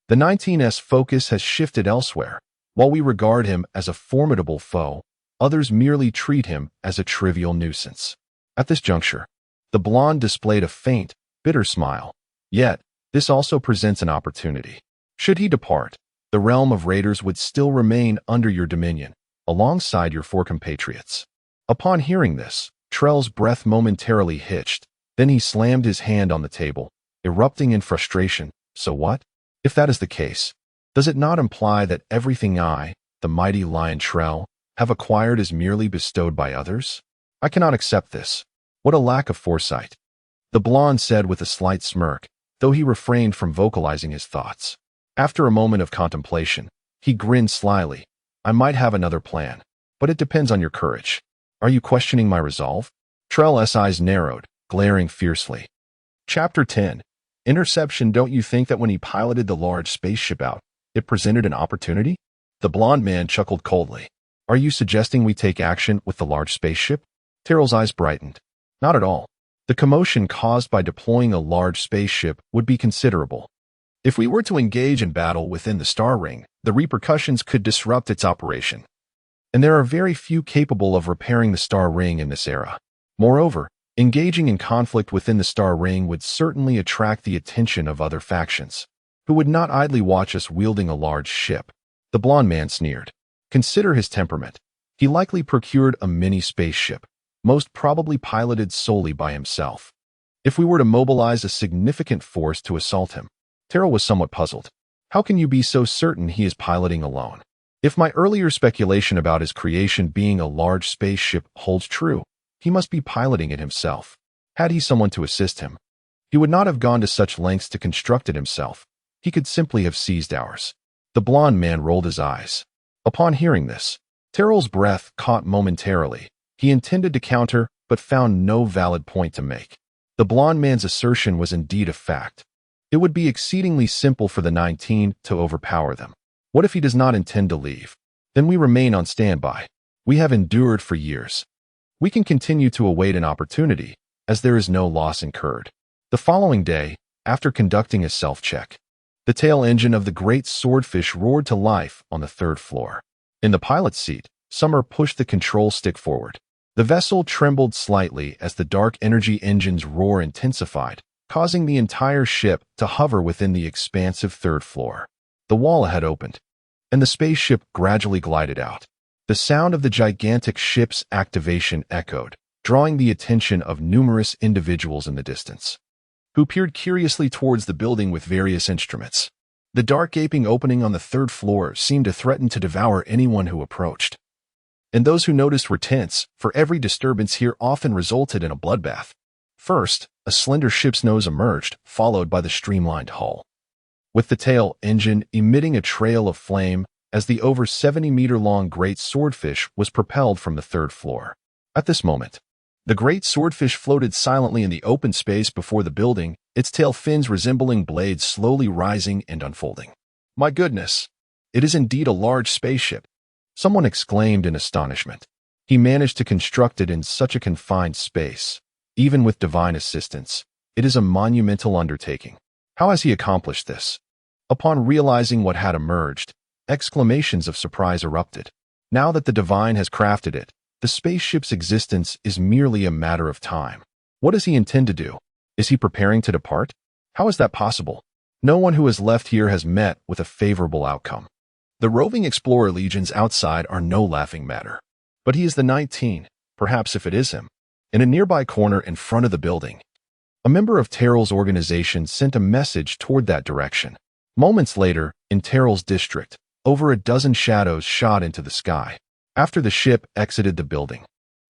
the 19's focus has shifted elsewhere. While we regard him as a formidable foe, others merely treat him as a trivial nuisance. At this juncture, the blonde displayed a faint, bitter smile. Yet, this also presents an opportunity. Should he depart, the realm of raiders would still remain under your dominion, alongside your 4 compatriots. Upon hearing this, Trell's breath momentarily hitched, then he slammed his hand on the table, erupting in frustration. So what? If that is the case, does it not imply that everything I, the mighty lion Trell, have acquired is merely bestowed by others? I cannot accept this. What a lack of foresight. The blonde said with a slight smirk, though he refrained from vocalizing his thoughts. After a moment of contemplation, he grinned slyly. I might have another plan, but it depends on your courage. Are you questioning my resolve? Trell's eyes narrowed, glaring fiercely. Chapter 10. Interception. Don't you think that when he piloted the large spaceship out, it presented an opportunity? The blonde man chuckled coldly. Are you suggesting we take action with the large spaceship? Terrell's eyes brightened. Not at all. The commotion caused by deploying a large spaceship would be considerable. If we were to engage in battle within the star ring, the repercussions could disrupt its operation. And there are very few capable of repairing the star ring in this era. Moreover, engaging in conflict within the star ring would certainly attract the attention of other factions, who would not idly watch us wielding a large ship. The blonde man sneered. Consider his temperament. He likely procured a mini spaceship, most probably piloted solely by himself. If we were to mobilize a significant force to assault him, Terrell was somewhat puzzled. How can you be so certain he is piloting alone? If my earlier speculation about his creation being a large spaceship holds true, he must be piloting it himself. Had he someone to assist him, he would not have gone to such lengths to construct it himself. He could simply have seized ours. The blonde man rolled his eyes. Upon hearing this, Terrell's breath caught momentarily. He intended to counter, but found no valid point to make. The blonde man's assertion was indeed a fact. It would be exceedingly simple for the 19 to overpower them. What if he does not intend to leave? Then we remain on standby. We have endured for years. We can continue to await an opportunity, as there is no loss incurred. The following day, after conducting a self-check, the tail engine of the great swordfish roared to life on the third floor. In the pilot's seat, Summer pushed the control stick forward. The vessel trembled slightly as the dark energy engine's roar intensified, causing the entire ship to hover within the expansive third floor. The wall had opened, and the spaceship gradually glided out. The sound of the gigantic ship's activation echoed, drawing the attention of numerous individuals in the distance, who peered curiously towards the building with various instruments. The dark gaping opening on the third floor seemed to threaten to devour anyone who approached. And those who noticed were tense, for every disturbance here often resulted in a bloodbath. First, a slender ship's nose emerged, followed by the streamlined hull, with the tail engine emitting a trail of flame as the over 70-meter-long great swordfish was propelled from the third floor. At this moment, the great swordfish floated silently in the open space before the building, its tail fins resembling blades slowly rising and unfolding. My goodness! It is indeed a large spaceship, someone exclaimed in astonishment. He managed to construct it in such a confined space. Even with divine assistance, it is a monumental undertaking. How has he accomplished this? Upon realizing what had emerged, exclamations of surprise erupted. Now that the divine has crafted it, the spaceship's existence is merely a matter of time. What does he intend to do? Is he preparing to depart? How is that possible? No one who has left here has met with a favorable outcome. The roving explorer legions outside are no laughing matter. But he is the 19, perhaps if it is him. In a nearby corner in front of the building, a member of Terrell's organization sent a message toward that direction. Moments later, in Terrell's district, over a dozen shadows shot into the sky. After the ship exited the building,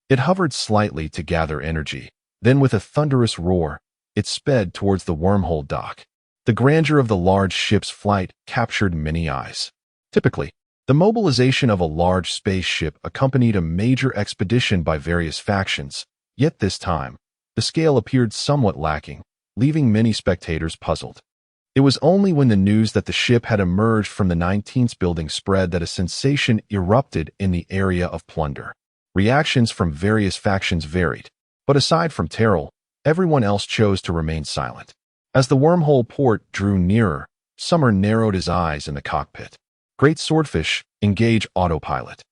it hovered slightly to gather energy. Then with a thunderous roar, it sped towards the wormhole dock. The grandeur of the large ship's flight captured many eyes. Typically, the mobilization of a large spaceship accompanied a major expedition by various factions, yet this time, the scale appeared somewhat lacking, leaving many spectators puzzled. It was only when the news that the ship had emerged from the 19th building spread that a sensation erupted in the area of plunder. Reactions from various factions varied, but aside from Terrell, everyone else chose to remain silent. As the wormhole port drew nearer, Summer narrowed his eyes in the cockpit. Great Swordfish, engage autopilot.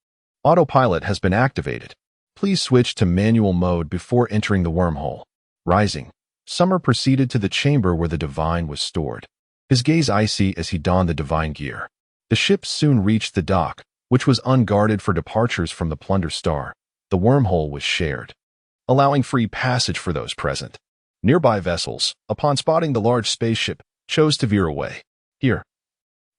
Autopilot has been activated. Please switch to manual mode before entering the wormhole. Rising, Summer proceeded to the chamber where the divine was stored. His gaze icy as he donned the divine gear. The ship soon reached the dock, which was unguarded for departures from the plunder star. The wormhole was shared, allowing free passage for those present. Nearby vessels, upon spotting the large spaceship, chose to veer away. Here,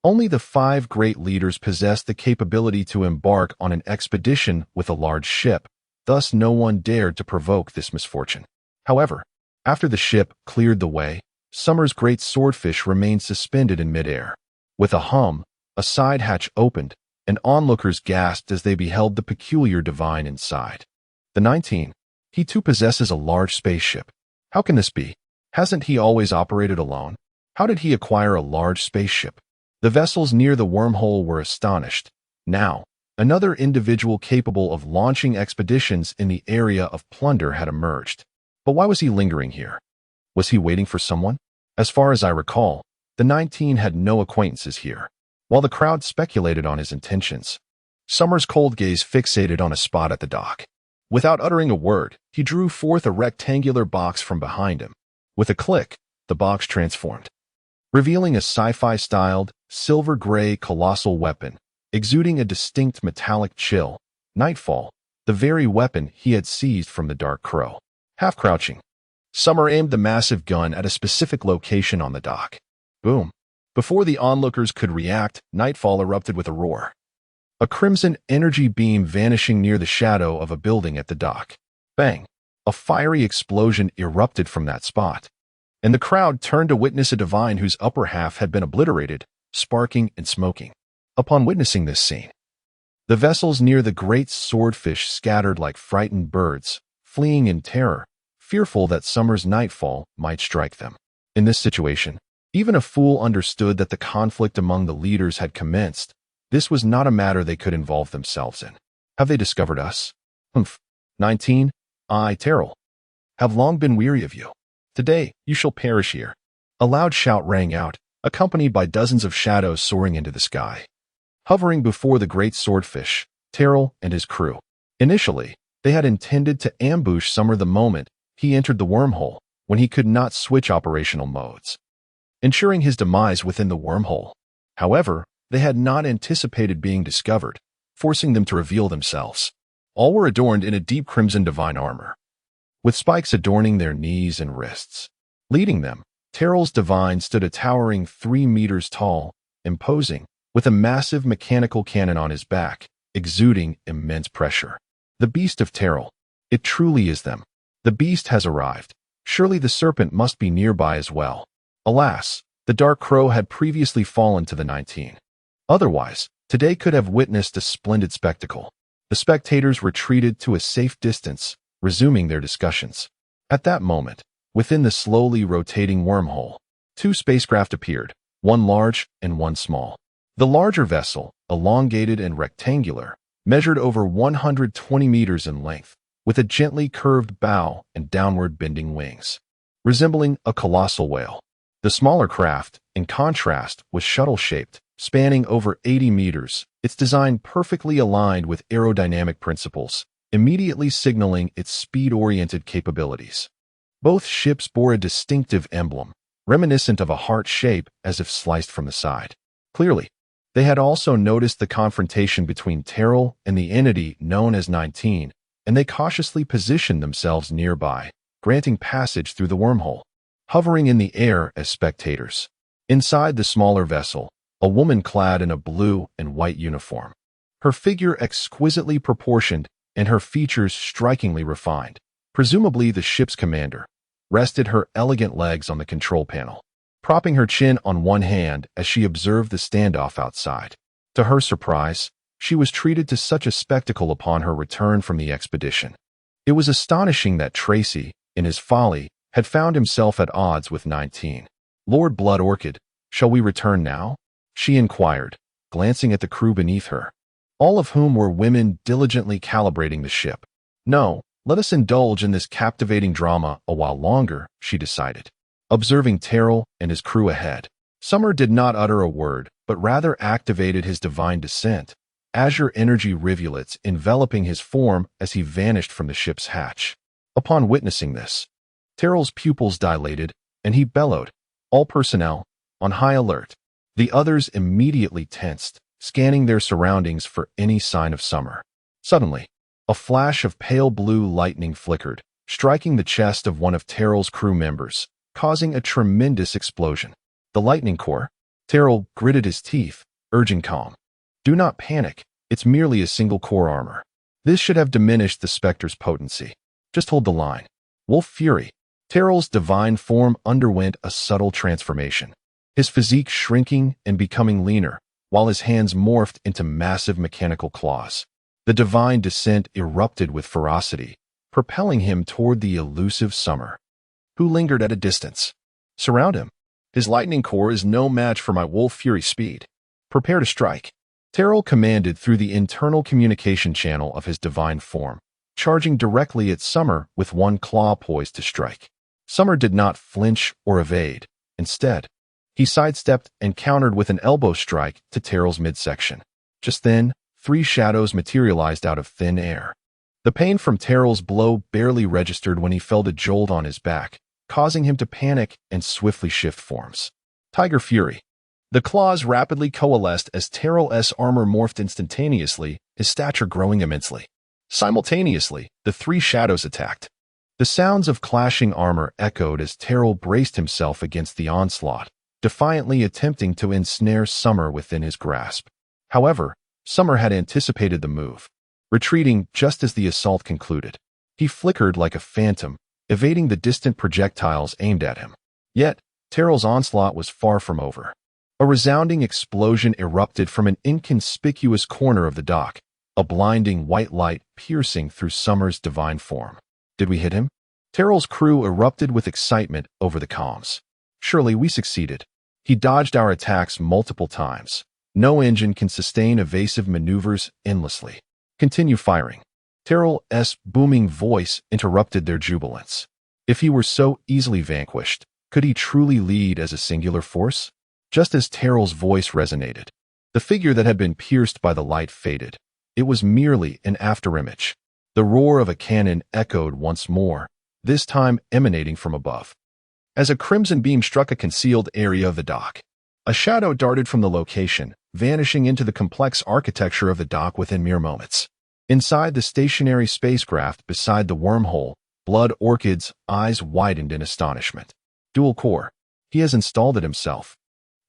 only the 5 great leaders possessed the capability to embark on an expedition with a large ship. thus no one dared to provoke this misfortune. However, after the ship cleared the way, Summer's great swordfish remained suspended in midair. With a hum, a side hatch opened, and onlookers gasped as they beheld the peculiar divine inside. The 19. He too possesses a large spaceship. How can this be? Hasn't he always operated alone? How did he acquire a large spaceship? The vessels near the wormhole were astonished. Now, another individual capable of launching expeditions in the area of plunder had emerged. But why was he lingering here? Was he waiting for someone? As far as I recall, the 19 had no acquaintances here. While the crowd speculated on his intentions, Summer's cold gaze fixated on a spot at the dock. Without uttering a word, he drew forth a rectangular box from behind him. With a click, the box transformed, revealing a sci-fi-styled, silver-gray colossal weapon, exuding a distinct metallic chill. Nightfall, the very weapon he had seized from the Dark Crow. Half crouching, Summer aimed the massive gun at a specific location on the dock. Boom. Before the onlookers could react, Nightfall erupted with a roar. A crimson energy beam vanishing near the shadow of a building at the dock. Bang! A fiery explosion erupted from that spot, and the crowd turned to witness a divine whose upper half had been obliterated, sparking and smoking. Upon witnessing this scene, the vessels near the great swordfish scattered like frightened birds, fleeing in terror, fearful that Summer's nightfall might strike them. In this situation, even a fool understood that the conflict among the leaders had commenced. This was not a matter they could involve themselves in. Have they discovered us? 19. I, Terrell, have long been weary of you. Today, you shall perish here. A loud shout rang out, accompanied by dozens of shadows soaring into the sky. Hovering before the great swordfish, Terrell and his crew. Initially, they had intended to ambush Summer the moment he entered the wormhole, when he could not switch operational modes, ensuring his demise within the wormhole. However, they had not anticipated being discovered, forcing them to reveal themselves. All were adorned in a deep crimson divine armor, with spikes adorning their knees and wrists. Leading them, Terrell's divine stood a towering 3 meters tall, imposing, with a massive mechanical cannon on his back, exuding immense pressure. The beast of Terrell. It truly is them. The beast has arrived. Surely the serpent must be nearby as well. Alas, the Dark Crow had previously fallen to the 19. Otherwise, today could have witnessed a splendid spectacle. The spectators retreated to a safe distance, resuming their discussions. At that moment, within the slowly rotating wormhole, 2 spacecraft appeared, one large and one small. The larger vessel, elongated and rectangular, measured over 120 meters in length, with a gently curved bow and downward bending wings, resembling a colossal whale. The smaller craft, in contrast, was shuttle-shaped, spanning over 80 meters, its design perfectly aligned with aerodynamic principles, immediately signaling its speed-oriented capabilities. Both ships bore a distinctive emblem, reminiscent of a heart shape as if sliced from the side. Clearly, they had also noticed the confrontation between Terrell and the entity known as 19, and they cautiously positioned themselves nearby, granting passage through the wormhole, hovering in the air as spectators. Inside the smaller vessel, a woman clad in a blue and white uniform, her figure exquisitely proportioned and her features strikingly refined, presumably the ship's commander, rested her elegant legs on the control panel, propping her chin on one hand as she observed the standoff outside. To her surprise, she was treated to such a spectacle upon her return from the expedition. It was astonishing that Tracy, in his folly, had found himself at odds with 19. Lord Blood Orchid, shall we return now? She inquired, glancing at the crew beneath her, all of whom were women diligently calibrating the ship. No, let us indulge in this captivating drama a while longer, she decided. Observing Terrell and his crew ahead, Summer did not utter a word, but rather activated his divine descent, azure energy rivulets enveloping his form as he vanished from the ship's hatch. Upon witnessing this, Terrell's pupils dilated, and he bellowed, "All personnel, on high alert." The others immediately tensed, scanning their surroundings for any sign of Summer. Suddenly, a flash of pale blue lightning flickered, striking the chest of one of Terrell's crew members, causing a tremendous explosion. The lightning core? Terrell gritted his teeth, urging calm. Do not panic, it's merely a single core armor. This should have diminished the Spectre's potency. Just hold the line. Wolf Fury. Terrell's divine form underwent a subtle transformation, his physique shrinking and becoming leaner, while his hands morphed into massive mechanical claws. The divine descent erupted with ferocity, propelling him toward the elusive Summer, who lingered at a distance. Surround him. His lightning core is no match for my Wolf Fury speed. Prepare to strike. Terrell commanded through the internal communication channel of his divine form, charging directly at Summer with one claw poised to strike. Summer did not flinch or evade. Instead, he sidestepped and countered with an elbow strike to Terrell's midsection. Just then, 3 shadows materialized out of thin air. The pain from Terrell's blow barely registered when he felt a jolt on his back, causing him to panic and swiftly shift forms. Tiger Fury. The claws rapidly coalesced as Terrell's armor morphed instantaneously, his stature growing immensely. Simultaneously, the 3 shadows attacked. The sounds of clashing armor echoed as Terrell braced himself against the onslaught, defiantly attempting to ensnare Summer within his grasp. However, Summer had anticipated the move, retreating just as the assault concluded. He flickered like a phantom, evading the distant projectiles aimed at him. Yet, Terrell's onslaught was far from over. A resounding explosion erupted from an inconspicuous corner of the dock, a blinding white light piercing through Summer's divine form. Did we hit him? Terrell's crew erupted with excitement over the comms. Surely we succeeded. He dodged our attacks multiple times. No engine can sustain evasive maneuvers endlessly. Continue firing. Terrell's booming voice interrupted their jubilance. If he were so easily vanquished, could he truly lead as a singular force? Just as Terrell's voice resonated, the figure that had been pierced by the light faded. It was merely an afterimage. The roar of a cannon echoed once more, this time emanating from above. As a crimson beam struck a concealed area of the dock, a shadow darted from the location, vanishing into the complex architecture of the dock within mere moments. Inside the stationary spacecraft beside the wormhole, Blood Orchid's eyes widened in astonishment. Dual core. He has installed it himself.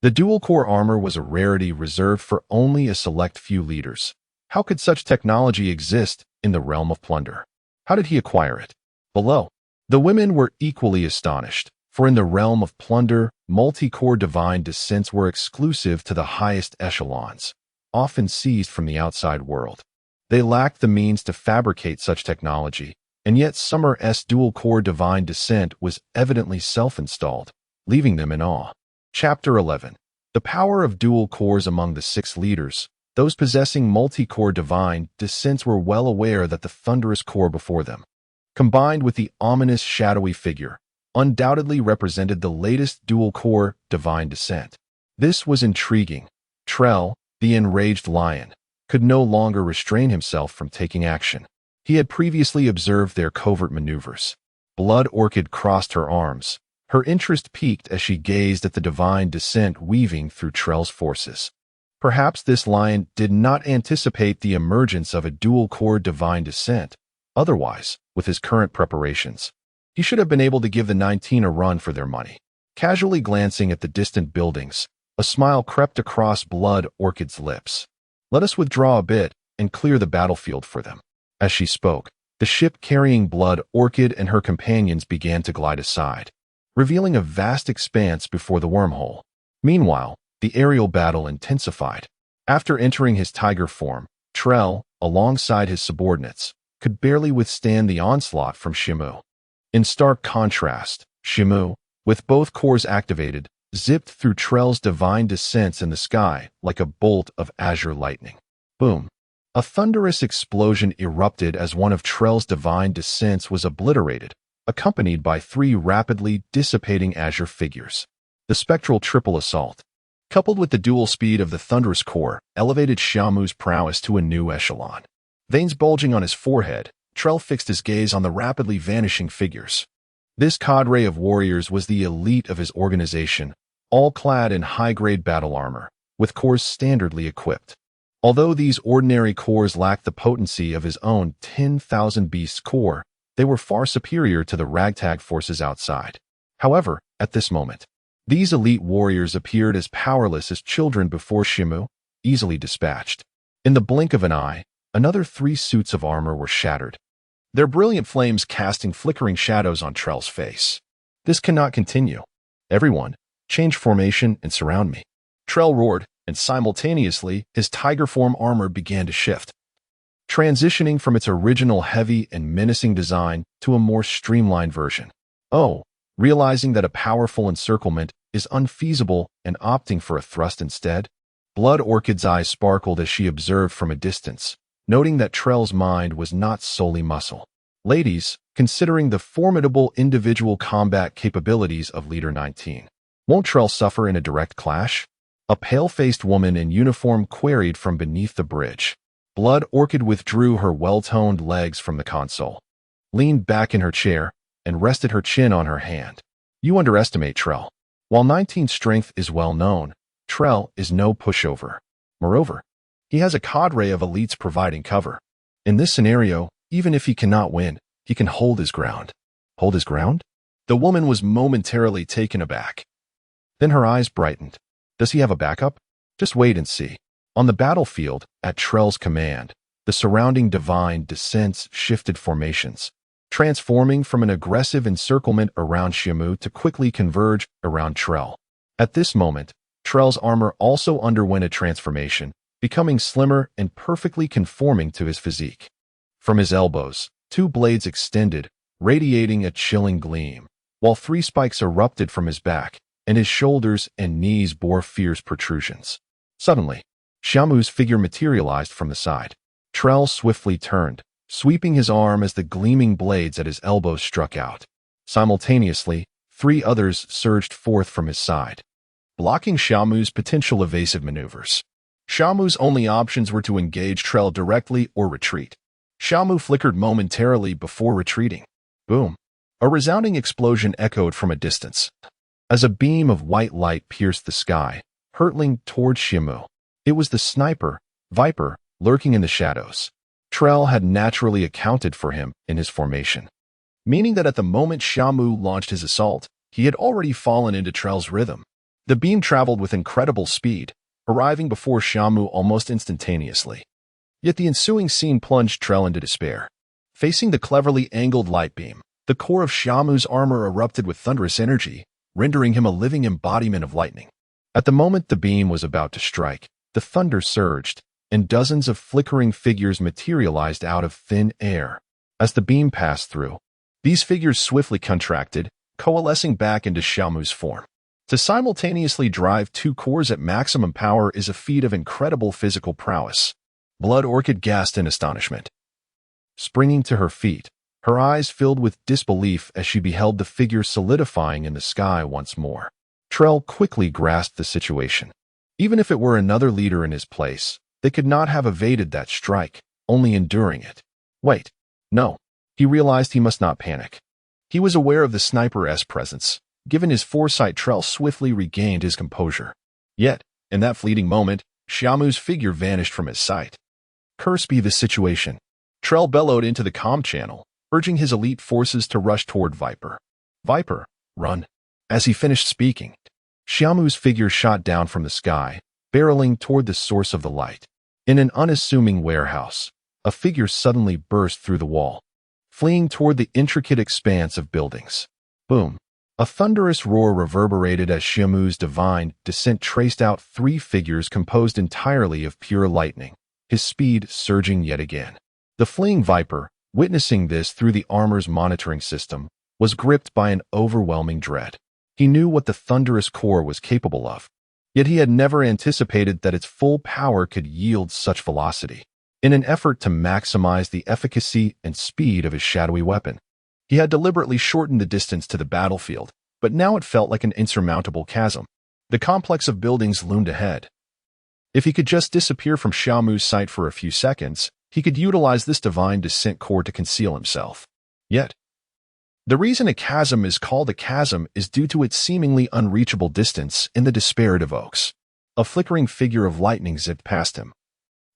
The dual core armor was a rarity reserved for only a select few leaders. How could such technology exist in the realm of plunder? How did he acquire it? Below, the women were equally astonished, for in the realm of plunder, multi-core divine descents were exclusive to the highest echelons, often seized from the outside world. They lacked the means to fabricate such technology, and yet Summer's dual-core divine descent was evidently self-installed, leaving them in awe. Chapter 11. The power of dual cores among the 6 leaders. Those possessing multi-core divine descents were well aware that the thunderous core before them, combined with the ominous shadowy figure, undoubtedly represented the latest dual-core divine descent. This was intriguing. Trell, the enraged lion, could no longer restrain himself from taking action. He had previously observed their covert maneuvers. Blood Orchid crossed her arms. Her interest piqued as she gazed at the divine descent weaving through Trell's forces. Perhaps this lion did not anticipate the emergence of a dual-core divine descent. Otherwise, with his current preparations, he should have been able to give the 19 a run for their money. Casually glancing at the distant buildings, a smile crept across Blood Orchid's lips. Let us withdraw a bit and clear the battlefield for them. As she spoke, the ship carrying Blood Orchid and her companions began to glide aside, revealing a vast expanse before the wormhole. Meanwhile, the aerial battle intensified. After entering his tiger form, Trell, alongside his subordinates, could barely withstand the onslaught from Xia Mu. In stark contrast, Xia Mu, with both cores activated, zipped through Trell's divine descents in the sky like a bolt of azure lightning. Boom! A thunderous explosion erupted as one of Trell's divine descents was obliterated, accompanied by 3 rapidly dissipating azure figures. The spectral triple assault, coupled with the dual speed of the thunderous core, elevated Xia Mu's prowess to a new echelon. Veins bulging on his forehead, Trell fixed his gaze on the rapidly vanishing figures. This cadre of warriors was the elite of his organization, all clad in high-grade battle armor, with cores standardly equipped. Although these ordinary cores lacked the potency of his own 10,000 Beasts core, they were far superior to the ragtag forces outside. However, at this moment, these elite warriors appeared as powerless as children before Xia Mu, easily dispatched. In the blink of an eye, another 3 suits of armor were shattered, their brilliant flames casting flickering shadows on Trell's face. This cannot continue. Everyone, change formation and surround me. Trell roared, and simultaneously, his tiger form armor began to shift, transitioning from its original heavy and menacing design to a more streamlined version. Oh, realizing that a powerful encirclement is unfeasible and opting for a thrust instead, Blood Orchid's eyes sparkled as she observed from a distance, noting that Trell's mind was not solely muscle. Ladies, considering the formidable individual combat capabilities of Leader 19, won't Trell suffer in a direct clash? A pale-faced woman in uniform queried from beneath the bridge. Blood Orchid withdrew her well-toned legs from the console, leaned back in her chair, and rested her chin on her hand. You underestimate Trell. While 19's strength is well known, Trell is no pushover. Moreover, he has a cadre of elites providing cover. In this scenario, even if he cannot win, he can hold his ground. Hold his ground? The woman was momentarily taken aback. Then her eyes brightened. Does he have a backup? Just wait and see. On the battlefield, at Trell's command, the surrounding divine descents shifted formations, transforming from an aggressive encirclement around Xia Mu to quickly converge around Trell. At this moment, Trell's armor also underwent a transformation, becoming slimmer and perfectly conforming to his physique. From his elbows, 2 blades extended, radiating a chilling gleam, while 3 spikes erupted from his back, and his shoulders and knees bore fierce protrusions. Suddenly, Xia Mu's figure materialized from the side. Trell swiftly turned, sweeping his arm as the gleaming blades at his elbows struck out. Simultaneously, 3 others surged forth from his side, blocking Xia Mu's potential evasive maneuvers. Xia Mu's only options were to engage Trell directly or retreat. Xia Mu flickered momentarily before retreating. Boom! A resounding explosion echoed from a distance, as a beam of white light pierced the sky, hurtling towards Xia Mu. It was the sniper, Viper, lurking in the shadows. Trell had naturally accounted for him in his formation, meaning that at the moment Xia Mu launched his assault, he had already fallen into Trell's rhythm. The beam traveled with incredible speed, arriving before Xia Mu almost instantaneously. Yet the ensuing scene plunged Trell into despair. Facing the cleverly angled light beam, the core of Xia Mu's armor erupted with thunderous energy, rendering him a living embodiment of lightning. At the moment the beam was about to strike, the thunder surged, and dozens of flickering figures materialized out of thin air. As the beam passed through, these figures swiftly contracted, coalescing back into Xia Mu's form. To simultaneously drive 2 cores at maximum power is a feat of incredible physical prowess. Blood Orchid gasped in astonishment. Springing to her feet, her eyes filled with disbelief as she beheld the figure solidifying in the sky once more. Trell quickly grasped the situation. Even if it were another leader in his place, they could not have evaded that strike, only enduring it. Wait, no. He realized he must not panic. He was aware of the sniper's presence. Given his foresight, Trell swiftly regained his composure. Yet, in that fleeting moment, Xia Mu's figure vanished from his sight. Curse be the situation. Trell bellowed into the comm channel, urging his elite forces to rush toward Viper. Viper, run. As he finished speaking, Xia Mu's figure shot down from the sky, barreling toward the source of the light. In an unassuming warehouse, a figure suddenly burst through the wall, fleeing toward the intricate expanse of buildings. Boom! A thunderous roar reverberated as Xia Mu's divine descent traced out 3 figures composed entirely of pure lightning, his speed surging yet again. The fleeing Viper, witnessing this through the armor's monitoring system, was gripped by an overwhelming dread. He knew what the thunderous core was capable of, yet he had never anticipated that its full power could yield such velocity. In an effort to maximize the efficacy and speed of his shadowy weapon, he had deliberately shortened the distance to the battlefield, but now it felt like an insurmountable chasm. The complex of buildings loomed ahead. If he could just disappear from Xia Mu's sight for a few seconds, he could utilize this divine descent core to conceal himself. Yet, the reason a chasm is called a chasm is due to its seemingly unreachable distance in the despair it evokes. A flickering figure of lightning zipped past him,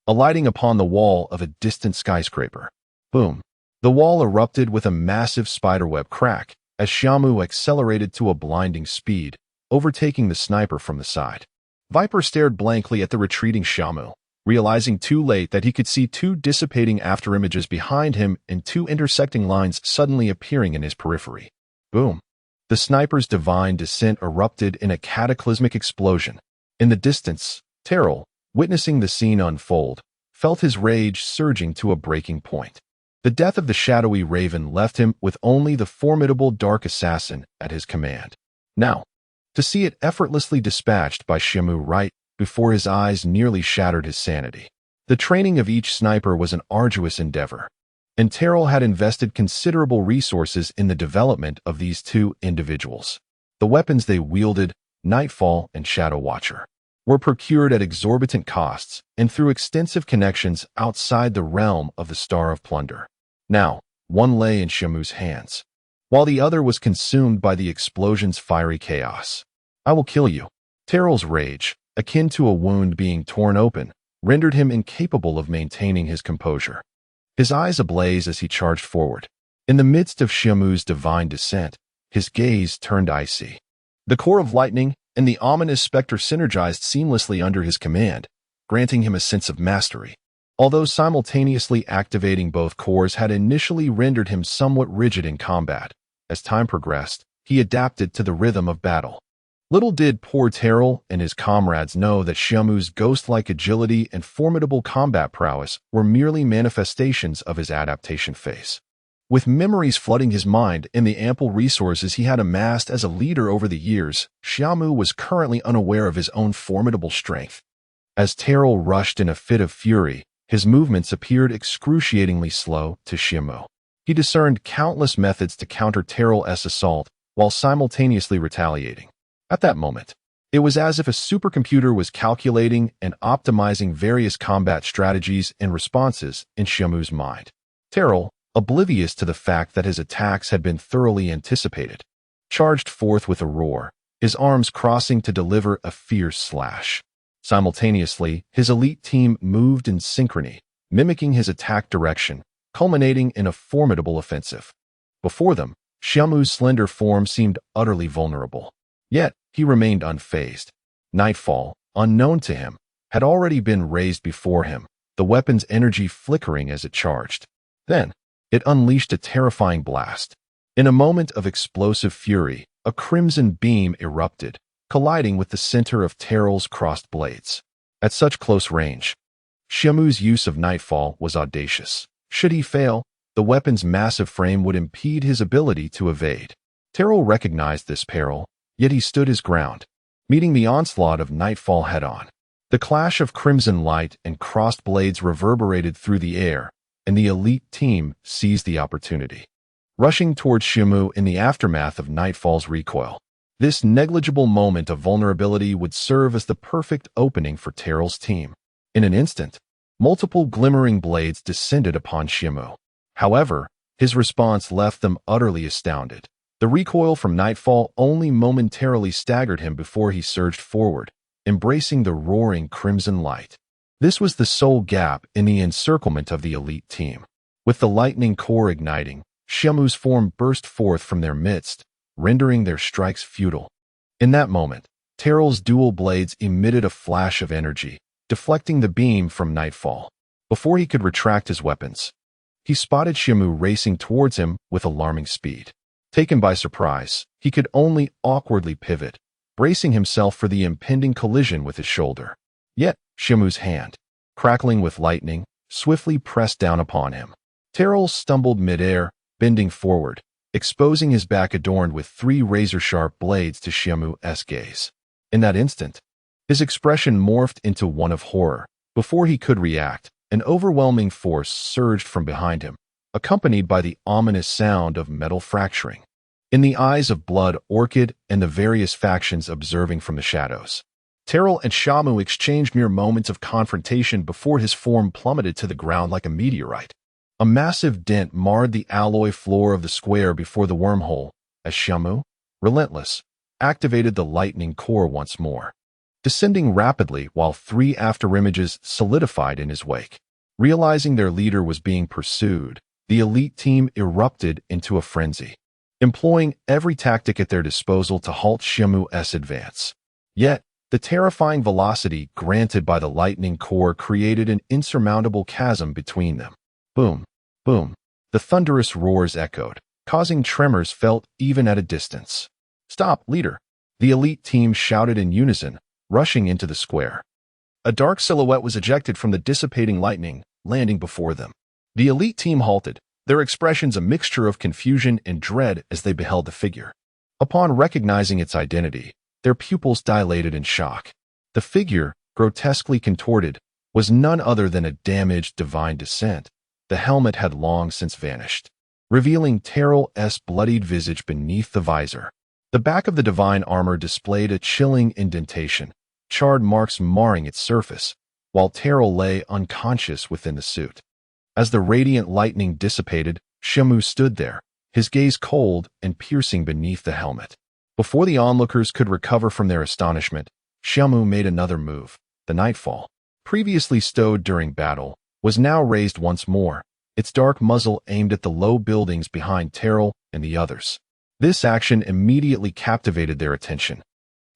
alighting upon the wall of a distant skyscraper. Boom! The wall erupted with a massive spiderweb crack as Xia Mu accelerated to a blinding speed, overtaking the sniper from the side. Viper stared blankly at the retreating Xia Mu, realizing too late that he could see two dissipating afterimages behind him and two intersecting lines suddenly appearing in his periphery. Boom! The sniper's divine descent erupted in a cataclysmic explosion. In the distance, Terrell, witnessing the scene unfold, felt his rage surging to a breaking point. The death of the shadowy raven left him with only the formidable dark assassin at his command. Now, to see it effortlessly dispatched by Xia Mu right before his eyes nearly shattered his sanity. The training of each sniper was an arduous endeavor, and Terrell had invested considerable resources in the development of these two individuals. The weapons they wielded, Nightfall and Shadow Watcher, were procured at exorbitant costs and through extensive connections outside the realm of the Star of Plunder. Now, one lay in Xia Mu's hands, while the other was consumed by the explosion's fiery chaos. "I will kill you." Terrell's rage, akin to a wound being torn open, rendered him incapable of maintaining his composure. His eyes ablaze as he charged forward. In the midst of Xia Mu's divine descent, his gaze turned icy. The core of lightning and the ominous specter synergized seamlessly under his command, granting him a sense of mastery. Although simultaneously activating both cores had initially rendered him somewhat rigid in combat, as time progressed, he adapted to the rhythm of battle. Little did poor Terrell and his comrades know that Xia Mu's ghost-like agility and formidable combat prowess were merely manifestations of his adaptation phase. With memories flooding his mind and the ample resources he had amassed as a leader over the years, Xia Mu was currently unaware of his own formidable strength. As Terrell rushed in a fit of fury, his movements appeared excruciatingly slow to Xia Mu. He discerned countless methods to counter Terrell's assault while simultaneously retaliating. At that moment, it was as if a supercomputer was calculating and optimizing various combat strategies and responses in Xia Mu's mind. Terrell, oblivious to the fact that his attacks had been thoroughly anticipated, charged forth with a roar, his arms crossing to deliver a fierce slash. Simultaneously, his elite team moved in synchrony, mimicking his attack direction, culminating in a formidable offensive. Before them, Xia Mu's slender form seemed utterly vulnerable. Yet, he remained unfazed. Nightfall, unknown to him, had already been raised before him, the weapon's energy flickering as it charged. Then, it unleashed a terrifying blast. In a moment of explosive fury, a crimson beam erupted, colliding with the center of Terrell's crossed blades. At such close range, Xia Mu's use of Nightfall was audacious. Should he fail, the weapon's massive frame would impede his ability to evade. Terrell recognized this peril, yet he stood his ground, meeting the onslaught of Nightfall head-on. The clash of crimson light and crossed blades reverberated through the air, and the elite team seized the opportunity, rushing towards Xia Mu in the aftermath of Nightfall's recoil. This negligible moment of vulnerability would serve as the perfect opening for Terrell's team. In an instant, multiple glimmering blades descended upon Xia Mu. However, his response left them utterly astounded. The recoil from Nightfall only momentarily staggered him before he surged forward, embracing the roaring crimson light. This was the sole gap in the encirclement of the elite team. With the lightning core igniting, Xia Mu's form burst forth from their midst, rendering their strikes futile. In that moment, Terrell's dual blades emitted a flash of energy, deflecting the beam from Nightfall. Before he could retract his weapons, he spotted Xia Mu racing towards him with alarming speed. Taken by surprise, he could only awkwardly pivot, bracing himself for the impending collision with his shoulder. Yet, Xia Mu's hand, crackling with lightning, swiftly pressed down upon him. Terrell stumbled midair, bending forward, exposing his back adorned with three razor-sharp blades to Xia Mu's gaze. In that instant, his expression morphed into one of horror. Before he could react, an overwhelming force surged from behind him, accompanied by the ominous sound of metal fracturing. In the eyes of Blood Orchid and the various factions observing from the shadows, Terrell and Xia Mu exchanged mere moments of confrontation before his form plummeted to the ground like a meteorite. A massive dent marred the alloy floor of the square before the wormhole, as Xia Mu, relentless, activated the lightning core once more, descending rapidly while three afterimages solidified in his wake. Realizing their leader was being pursued, the elite team erupted into a frenzy, employing every tactic at their disposal to halt Xia Mu's advance. Yet, The terrifying velocity granted by the lightning core created an insurmountable chasm between them. Boom, boom. The thunderous roars echoed, causing tremors felt even at a distance. "Stop, leader!" The elite team shouted in unison, rushing into the square. A dark silhouette was ejected from the dissipating lightning, landing before them. The elite team halted, their expressions a mixture of confusion and dread as they beheld the figure. Upon recognizing its identity, their pupils dilated in shock. The figure, grotesquely contorted, was none other than a damaged divine descent. The helmet had long since vanished, revealing Terrell's bloodied visage beneath the visor. The back of the divine armor displayed a chilling indentation, charred marks marring its surface, while Terrell lay unconscious within the suit. As the radiant lightning dissipated, Xia Mu stood there, his gaze cold and piercing beneath the helmet. Before the onlookers could recover from their astonishment, Xia Mu made another move. The Nightfall, previously stowed during battle, was now raised once more, its dark muzzle aimed at the low buildings behind Terrell and the others. This action immediately captivated their attention,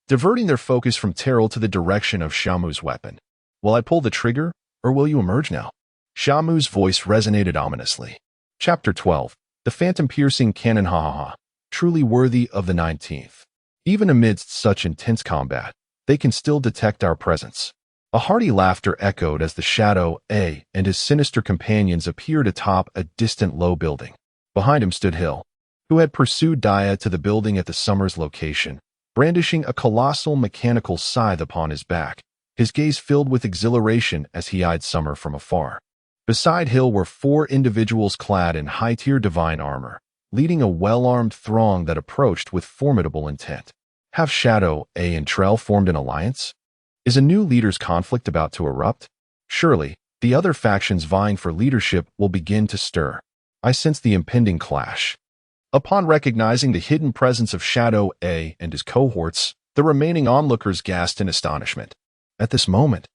diverting their focus from Terrell to the direction of Xia Mu's weapon. "Will I pull the trigger, or will you emerge now?" Xia Mu's voice resonated ominously. Chapter 12. The phantom-piercing cannon ha, truly worthy of the 19th. Even amidst such intense combat, they can still detect our presence. A hearty laughter echoed as the Shadow A and his sinister companions appeared atop a distant low building. Behind him stood Hill, who had pursued Dia to the building at the Summers location, brandishing a colossal mechanical scythe upon his back, his gaze filled with exhilaration as he eyed Summer from afar. Beside Hill were 4 individuals clad in high-tier divine armor, leading a well-armed throng that approached with formidable intent. Have Shadow A and Trell formed an alliance? Is a new leader's conflict about to erupt? Surely, the other factions vying for leadership will begin to stir. I sense the impending clash. Upon recognizing the hidden presence of Shadow A and his cohorts, the remaining onlookers gasped in astonishment. At this moment,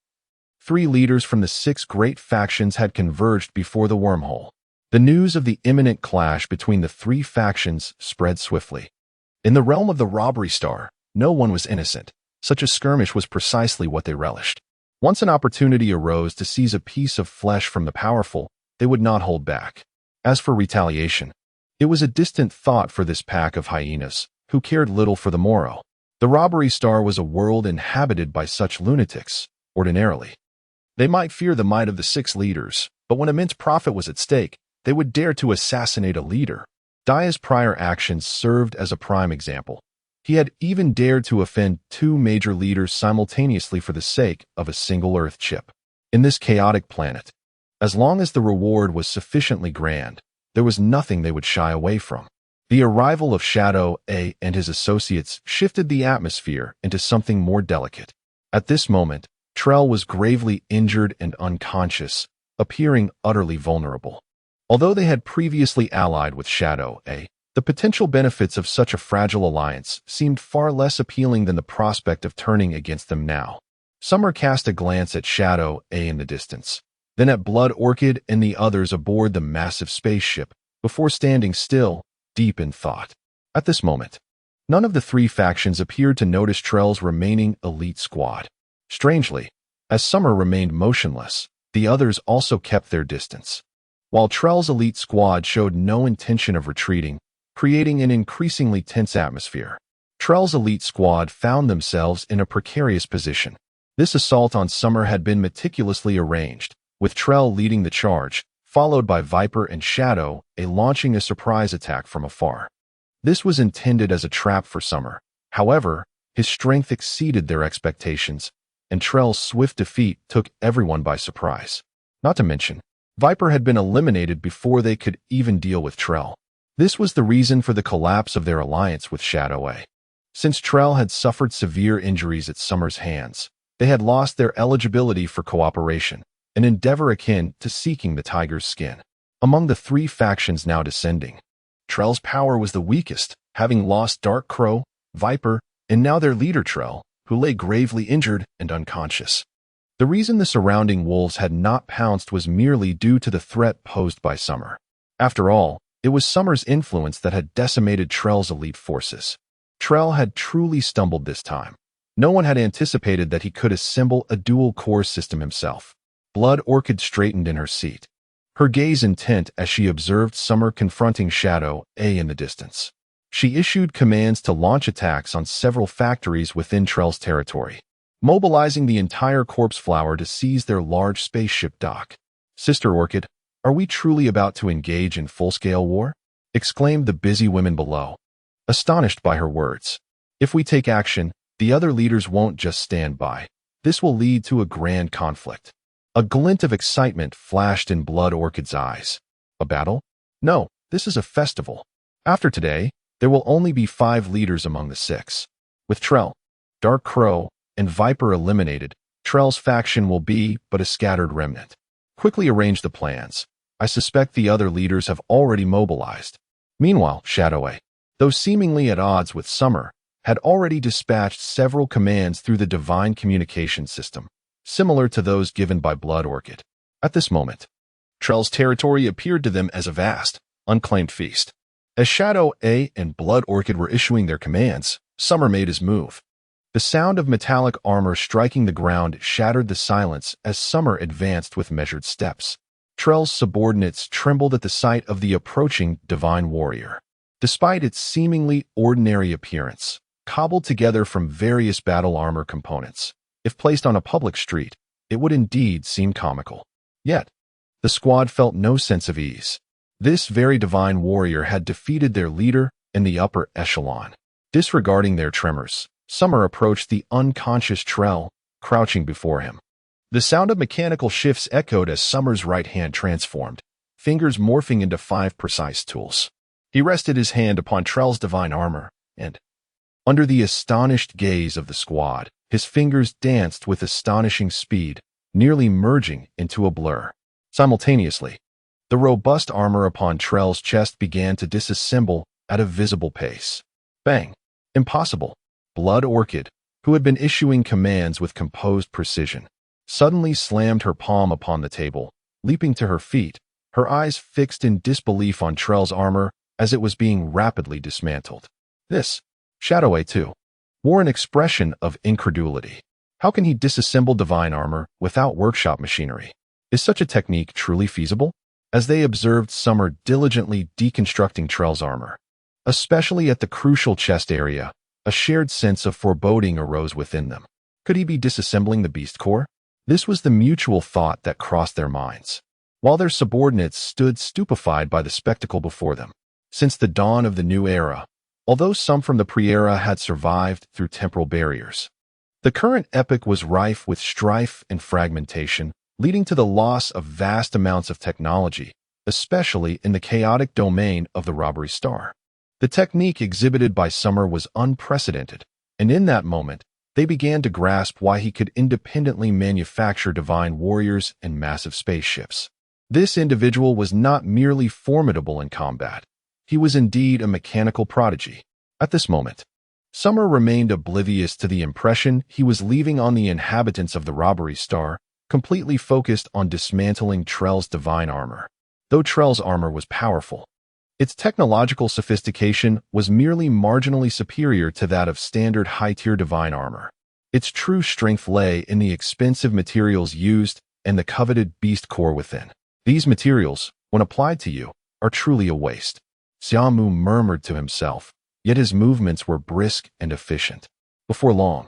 3 leaders from the 6 great factions had converged before the wormhole. The news of the imminent clash between the 3 factions spread swiftly. In the realm of the robbery star, no one was innocent. Such a skirmish was precisely what they relished. Once an opportunity arose to seize a piece of flesh from the powerful, they would not hold back. As for retaliation, it was a distant thought for this pack of hyenas, who cared little for the morrow. The robbery star was a world inhabited by such lunatics, ordinarily. They might fear the might of the 6 leaders, but when immense profit was at stake, they would dare to assassinate a leader. Dia's prior actions served as a prime example. He had even dared to offend 2 major leaders simultaneously for the sake of a single Earth chip. In this chaotic planet, as long as the reward was sufficiently grand, there was nothing they would shy away from. The arrival of Shadow A and his associates shifted the atmosphere into something more delicate. At this moment, Trell was gravely injured and unconscious, appearing utterly vulnerable. Although they had previously allied with Shadow A, the potential benefits of such a fragile alliance seemed far less appealing than the prospect of turning against them now. Summer cast a glance at Shadow A in the distance, then at Blood Orchid and the others aboard the massive spaceship, before standing still, deep in thought. At this moment, none of the 3 factions appeared to notice Trell's remaining elite squad. Strangely, as Summer remained motionless, the others also kept their distance. While Trell's elite squad showed no intention of retreating, creating an increasingly tense atmosphere, Trell's elite squad found themselves in a precarious position. This assault on Summer had been meticulously arranged, with Trell leading the charge, followed by Viper and Shadow A launching a surprise attack from afar. This was intended as a trap for Summer. However, his strength exceeded their expectations, and Trell's swift defeat took everyone by surprise. Not to mention, Viper had been eliminated before they could even deal with Trell. This was the reason for the collapse of their alliance with Shadow A. Since Trell had suffered severe injuries at Summer's hands, they had lost their eligibility for cooperation, an endeavor akin to seeking the tiger's skin. Among the 3 factions now descending, Trell's power was the weakest, having lost Dark Crow, Viper, and now their leader Trell, who lay gravely injured and unconscious. The reason the surrounding wolves had not pounced was merely due to the threat posed by Summer. After all, it was Summer's influence that had decimated Trell's elite forces. Trell had truly stumbled this time, No one had anticipated that he could assemble a dual-core system himself. Blood Orchid straightened in her seat, her gaze intent as she observed Summer confronting Shadow A in the distance. She issued commands to launch attacks on several factories within Trell's territory, mobilizing the entire corpse flower to seize their large spaceship dock. "Sister Orchid, are we truly about to engage in full-scale war?" exclaimed the busy women below, astonished by her words. "If we take action, the other leaders won't just stand by. This will lead to a grand conflict." A glint of excitement flashed in Blood Orchid's eyes. "A battle? No, this is a festival. After today, there will only be 5 leaders among the 6. With Trell, Dark Crow, and Viper eliminated, Trell's faction will be but a scattered remnant. Quickly arrange the plans. I suspect the other leaders have already mobilized." Meanwhile, Shadow A, though seemingly at odds with Summer, had already dispatched several commands through the divine communication system, similar to those given by Blood Orchid. At this moment, Trell's territory appeared to them as a vast, unclaimed feast. As Shadow A and Blood Orchid were issuing their commands, Summer made his move. The sound of metallic armor striking the ground shattered the silence as Summer advanced with measured steps. Trell's subordinates trembled at the sight of the approaching divine warrior. Despite its seemingly ordinary appearance, cobbled together from various battle armor components, if placed on a public street, it would indeed seem comical. Yet, the squad felt no sense of ease. This very divine warrior had defeated their leader in the upper echelon. Disregarding their tremors, Summer approached the unconscious Trell, crouching before him. The sound of mechanical shifts echoed as Summer's right hand transformed, fingers morphing into 5 precise tools. He rested his hand upon Trell's divine armor, and, under the astonished gaze of the squad, his fingers danced with astonishing speed, nearly merging into a blur. Simultaneously, the robust armor upon Trell's chest began to disassemble at a visible pace. Bang! Impossible! Blood Orchid, who had been issuing commands with composed precision, suddenly slammed her palm upon the table, leaping to her feet, her eyes fixed in disbelief on Trell's armor as it was being rapidly dismantled. This, Shadow A2, wore an expression of incredulity. How can he disassemble divine armor without workshop machinery? Is such a technique truly feasible? As they observed Summer diligently deconstructing Trell's armor, especially at the crucial chest area, a shared sense of foreboding arose within them. Could he be disassembling the beast core? This was the mutual thought that crossed their minds, while their subordinates stood stupefied by the spectacle before them. Since the dawn of the new era, although some from the pre-era had survived through temporal barriers, the current epoch was rife with strife and fragmentation, leading to the loss of vast amounts of technology, especially in the chaotic domain of the robbery star. The technique exhibited by Summer was unprecedented, and in that moment, they began to grasp why he could independently manufacture divine warriors and massive spaceships. This individual was not merely formidable in combat. He was indeed a mechanical prodigy. At this moment, Summer remained oblivious to the impression he was leaving on the inhabitants of the robbery star, completely focused on dismantling Trell's divine armor. Though Trell's armor was powerful, its technological sophistication was merely marginally superior to that of standard high-tier divine armor. Its true strength lay in the expensive materials used and the coveted beast core within. These materials, when applied to you, are truly a waste, Xia Mu murmured to himself, yet his movements were brisk and efficient. Before long,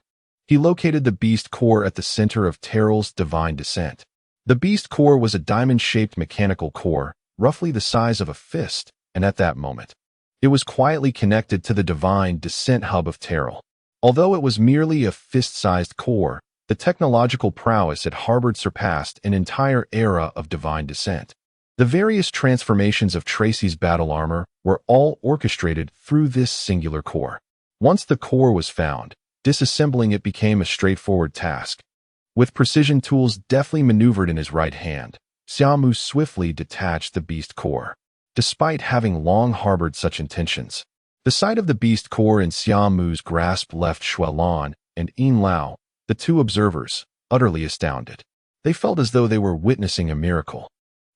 he located the beast core at the center of Terrell's divine descent. The beast core was a diamond-shaped mechanical core, roughly the size of a fist, and at that moment, it was quietly connected to the divine descent hub of Terrell. Although it was merely a fist-sized core, the technological prowess it harbored surpassed an entire era of divine descent. The various transformations of Tracy's battle armor were all orchestrated through this singular core. Once the core was found, disassembling it became a straightforward task. With precision tools deftly maneuvered in his right hand, Xia Mu swiftly detached the beast core. Despite having long harbored such intentions, the sight of the beast core in Xia Mu's grasp left Xuelan and Yin Lao, the 2 observers, utterly astounded. They felt as though they were witnessing a miracle.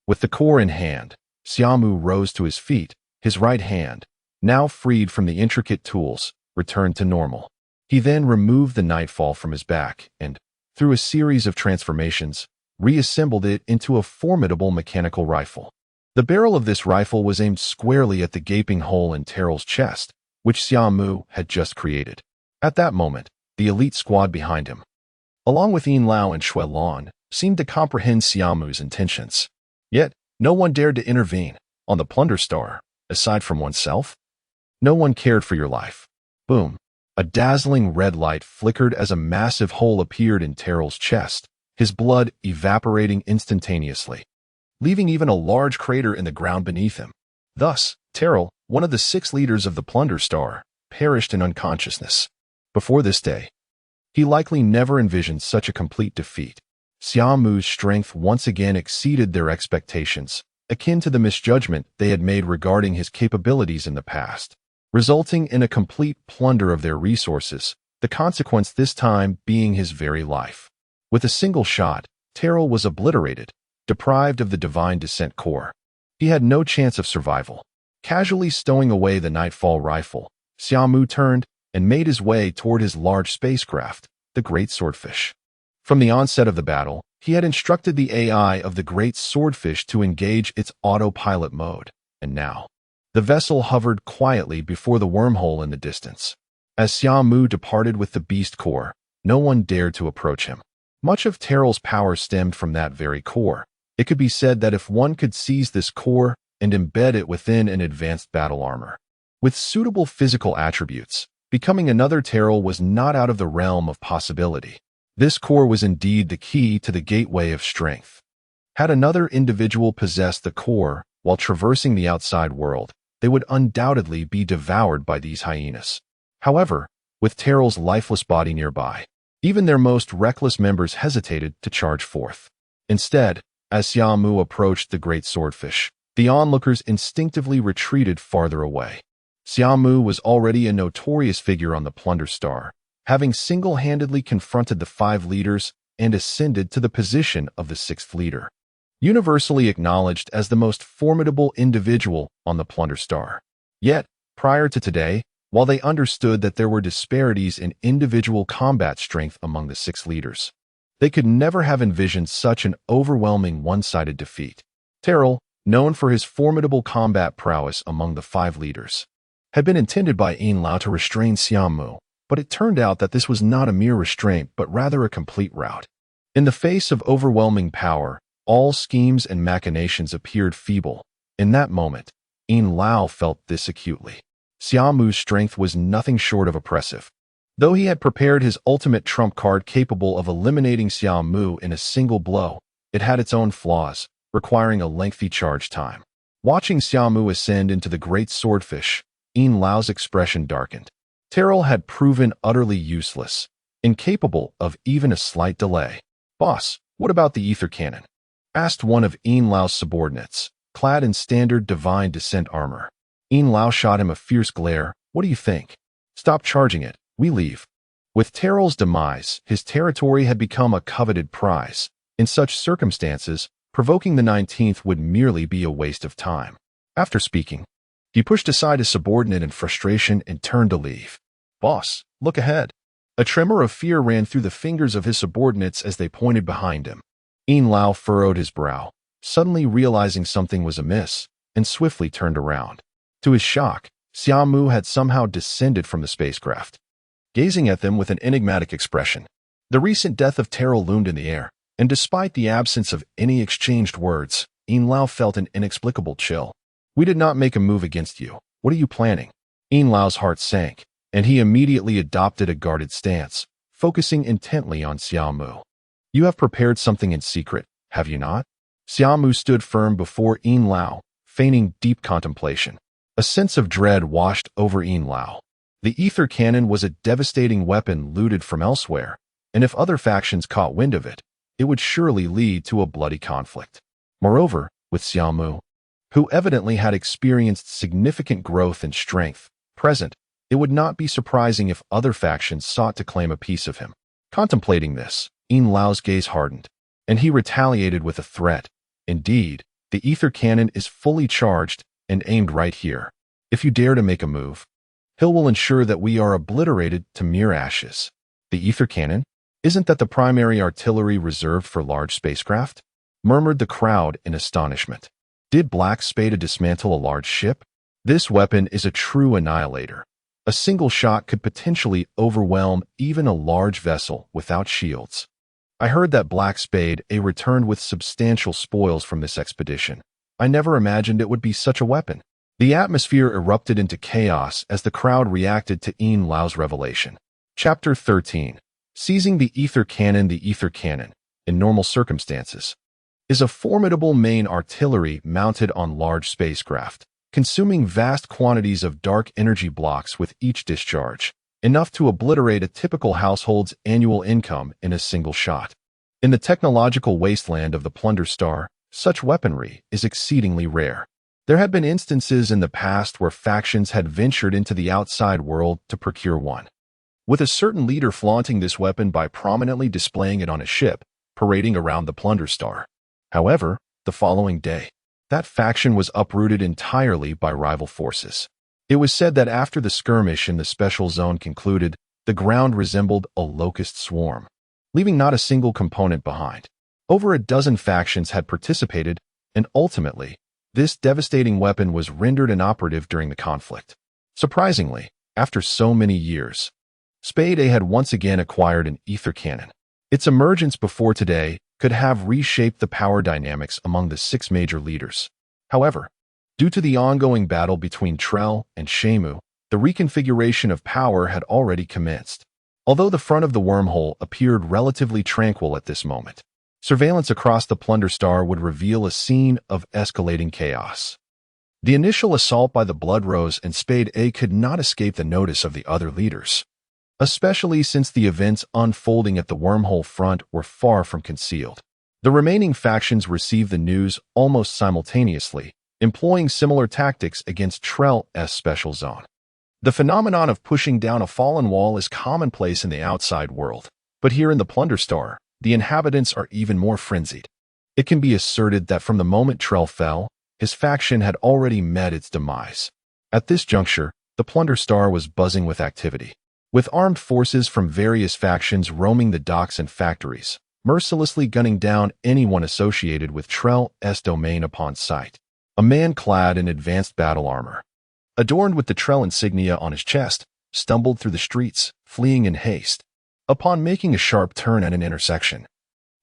With the core in hand, Xia Mu rose to his feet, his right hand, now freed from the intricate tools, returned to normal. He then removed the nightfall from his back and, through a series of transformations, reassembled it into a formidable mechanical rifle. The barrel of this rifle was aimed squarely at the gaping hole in Terrell's chest, which Xia Mu had just created. At that moment, the elite squad behind him, along with Yin Lao and Shui Lan, seemed to comprehend Xia Mu's intentions. Yet, no one dared to intervene. On the Plunder Star, aside from oneself, no one cared for your life. Boom. A dazzling red light flickered as a massive hole appeared in Terrell's chest, his blood evaporating instantaneously, leaving even a large crater in the ground beneath him. Thus, Terrell, one of the 6 leaders of the Plunder Star, perished in unconsciousness. Before this day, he likely never envisioned such a complete defeat. Xia Mu's strength once again exceeded their expectations, akin to the misjudgment they had made regarding his capabilities in the past, resulting in a complete plunder of their resources, the consequence this time being his very life. With a single shot, Terrell was obliterated, deprived of the divine descent core. He had no chance of survival. Casually stowing away the Nightfall rifle, Xia Mu turned and made his way toward his large spacecraft, the Great Swordfish. From the onset of the battle, he had instructed the AI of the Great Swordfish to engage its autopilot mode, and now, the vessel hovered quietly before the wormhole in the distance. As Xia Mu departed with the beast core, no one dared to approach him. Much of Terrell's power stemmed from that very core. It could be said that if one could seize this core and embed it within an advanced battle armor, with suitable physical attributes, becoming another Terrell was not out of the realm of possibility. This core was indeed the key to the gateway of strength. Had another individual possessed the core while traversing the outside world, they would undoubtedly be devoured by these hyenas. However, with Terrell's lifeless body nearby, even their most reckless members hesitated to charge forth. Instead, as Xia Mu approached the Great Swordfish, the onlookers instinctively retreated farther away. Xia Mu was already a notorious figure on the Plunder Star, having single-handedly confronted the 5 leaders and ascended to the position of the 6th leader, universally acknowledged as the most formidable individual on the Plunder Star. Yet, prior to today, while they understood that there were disparities in individual combat strength among the 6 leaders, they could never have envisioned such an overwhelming one-sided defeat. Terrell, known for his formidable combat prowess among the 5 leaders, had been intended by Yin Lao to restrain Xia Mu, but it turned out that this was not a mere restraint but rather a complete rout. In the face of overwhelming power, all schemes and machinations appeared feeble. In that moment, Yin Lao felt this acutely. Xia Mu's strength was nothing short of oppressive. Though he had prepared his ultimate trump card capable of eliminating Xia Mu in a single blow, it had its own flaws, requiring a lengthy charge time. Watching Xia Mu ascend into the Great Swordfish, Yin Lao's expression darkened. Terrell had proven utterly useless, incapable of even a slight delay. "Boss, what about the ether cannon?" asked one of Yin Lao's subordinates, clad in standard divine descent armor. Yin Lao shot him a fierce glare. "What do you think? Stop charging it. We leave." With Terrell's demise, his territory had become a coveted prize. In such circumstances, provoking the 19th would merely be a waste of time. After speaking, he pushed aside his subordinate in frustration and turned to leave. "Boss, look ahead." A tremor of fear ran through the fingers of his subordinates as they pointed behind him. Yin Lao furrowed his brow, suddenly realizing something was amiss, and swiftly turned around. To his shock, Xia Mu had somehow descended from the spacecraft, gazing at them with an enigmatic expression. The recent death of Terrell loomed in the air, and despite the absence of any exchanged words, Yin Lao felt an inexplicable chill. "We did not make a move against you. What are you planning?" Yin Lao's heart sank, and he immediately adopted a guarded stance, focusing intently on Xia Mu. "You have prepared something in secret, have you not?" Xia Mu stood firm before Yin Lao, feigning deep contemplation. A sense of dread washed over Yin Lao. The ether cannon was a devastating weapon looted from elsewhere, and if other factions caught wind of it, it would surely lead to a bloody conflict. Moreover, with Xia Mu, who evidently had experienced significant growth and strength, present, it would not be surprising if other factions sought to claim a piece of him. Contemplating this, Yin Lao's gaze hardened, and he retaliated with a threat. "Indeed, the ether cannon is fully charged and aimed right here. If you dare to make a move, Hill will ensure that we are obliterated to mere ashes. The ether cannon? Isn't that the primary artillery reserved for large spacecraft? Murmured the crowd in astonishment. Did Black Spada dismantle a large ship? This weapon is a true annihilator. A single shot could potentially overwhelm even a large vessel without shields. I heard that Black Spade returned with substantial spoils from this expedition. I never imagined it would be such a weapon. The atmosphere erupted into chaos as the crowd reacted to Ian Lau's revelation. Chapter 13. Seizing the Ether Cannon. The Ether Cannon, in normal circumstances, is a formidable main artillery mounted on large spacecraft, consuming vast quantities of dark energy blocks with each discharge, enough to obliterate a typical household's annual income in a single shot. In the technological wasteland of the Plunder Star, such weaponry is exceedingly rare. There had been instances in the past where factions had ventured into the outside world to procure one, with a certain leader flaunting this weapon by prominently displaying it on a ship, parading around the Plunder Star. However, the following day, that faction was uprooted entirely by rival forces. It was said that after the skirmish in the special zone concluded, the ground resembled a locust swarm, leaving not a single component behind. Over a dozen factions had participated, and ultimately, this devastating weapon was rendered inoperative during the conflict. Surprisingly, after so many years, Spade A had once again acquired an ether cannon. Its emergence before today could have reshaped the power dynamics among the 6 major leaders. However, due to the ongoing battle between Trell and Xia Mu, the reconfiguration of power had already commenced. Although the front of the wormhole appeared relatively tranquil at this moment, surveillance across the Plunder Star would reveal a scene of escalating chaos. The initial assault by the Blood Rose and Spade A could not escape the notice of the other leaders, especially since the events unfolding at the wormhole front were far from concealed. The remaining factions received the news almost simultaneously, employing similar tactics against Trell's special zone. The phenomenon of pushing down a fallen wall is commonplace in the outside world, but here in the Plunder Star, the inhabitants are even more frenzied. It can be asserted that from the moment Trell fell, his faction had already met its demise. At this juncture, the Plunder Star was buzzing with activity, with armed forces from various factions roaming the docks and factories, mercilessly gunning down anyone associated with Trell's domain upon sight. A man clad in advanced battle armor, adorned with the Trell insignia on his chest, stumbled through the streets, fleeing in haste. Upon making a sharp turn at an intersection,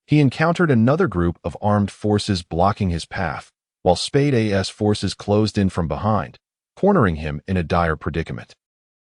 he encountered another group of armed forces blocking his path, while Spade A's forces closed in from behind, cornering him in a dire predicament.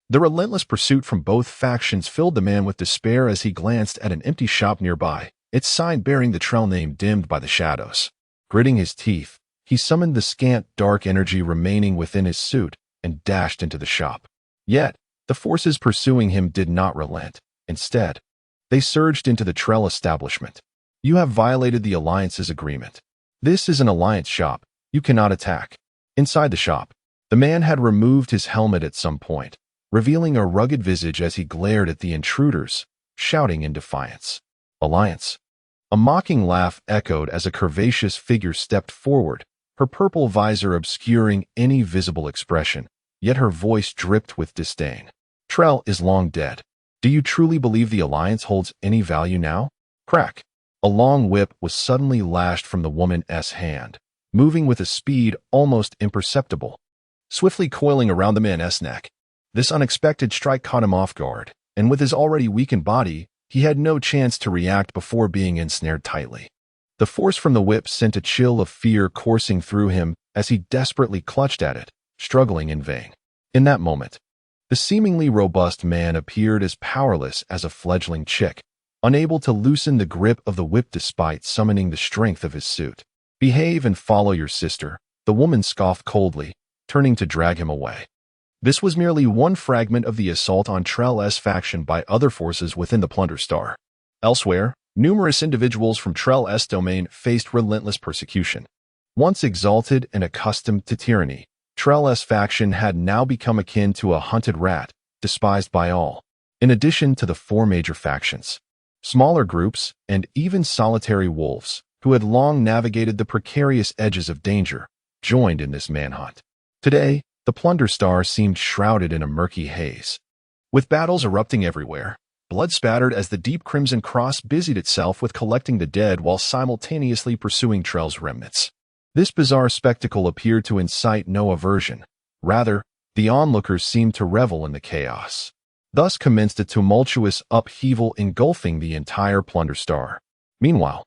The relentless pursuit from both factions filled the man with despair as he glanced at an empty shop nearby, its sign bearing the Trell name dimmed by the shadows. Gritting his teeth, he summoned the scant dark energy remaining within his suit and dashed into the shop. Yet, the forces pursuing him did not relent. Instead, they surged into the Trell establishment. "You have violated the Alliance's agreement. This is an Alliance shop. You cannot attack." Inside the shop, the man had removed his helmet at some point, revealing a rugged visage as he glared at the intruders, shouting in defiance. "Alliance." A mocking laugh echoed as a curvaceous figure stepped forward, her purple visor obscuring any visible expression, yet her voice dripped with disdain. "Trell is long dead. Do you truly believe the Alliance holds any value now?" Crack! A long whip was suddenly lashed from the woman's hand, moving with a speed almost imperceptible, swiftly coiling around the man's neck. This unexpected strike caught him off guard, and with his already weakened body, he had no chance to react before being ensnared tightly. The force from the whip sent a chill of fear coursing through him as he desperately clutched at it, struggling in vain. In that moment, the seemingly robust man appeared as powerless as a fledgling chick, unable to loosen the grip of the whip despite summoning the strength of his suit. "Behave and follow your sister," the woman scoffed coldly, turning to drag him away. This was merely one fragment of the assault on Trell's faction by other forces within the Plunder Star. Elsewhere, numerous individuals from Trell's domain faced relentless persecution. Once exalted and accustomed to tyranny, Trell's faction had now become akin to a hunted rat, despised by all. In addition to the 4 major factions, smaller groups, and even solitary wolves, who had long navigated the precarious edges of danger, joined in this manhunt. Today, The Plunder Star seemed shrouded in a murky haze. With battles erupting everywhere, blood spattered as the deep Crimson Cross busied itself with collecting the dead while simultaneously pursuing Trell's remnants. This bizarre spectacle appeared to incite no aversion. Rather, the onlookers seemed to revel in the chaos. Thus commenced a tumultuous upheaval engulfing the entire Plunder Star. Meanwhile,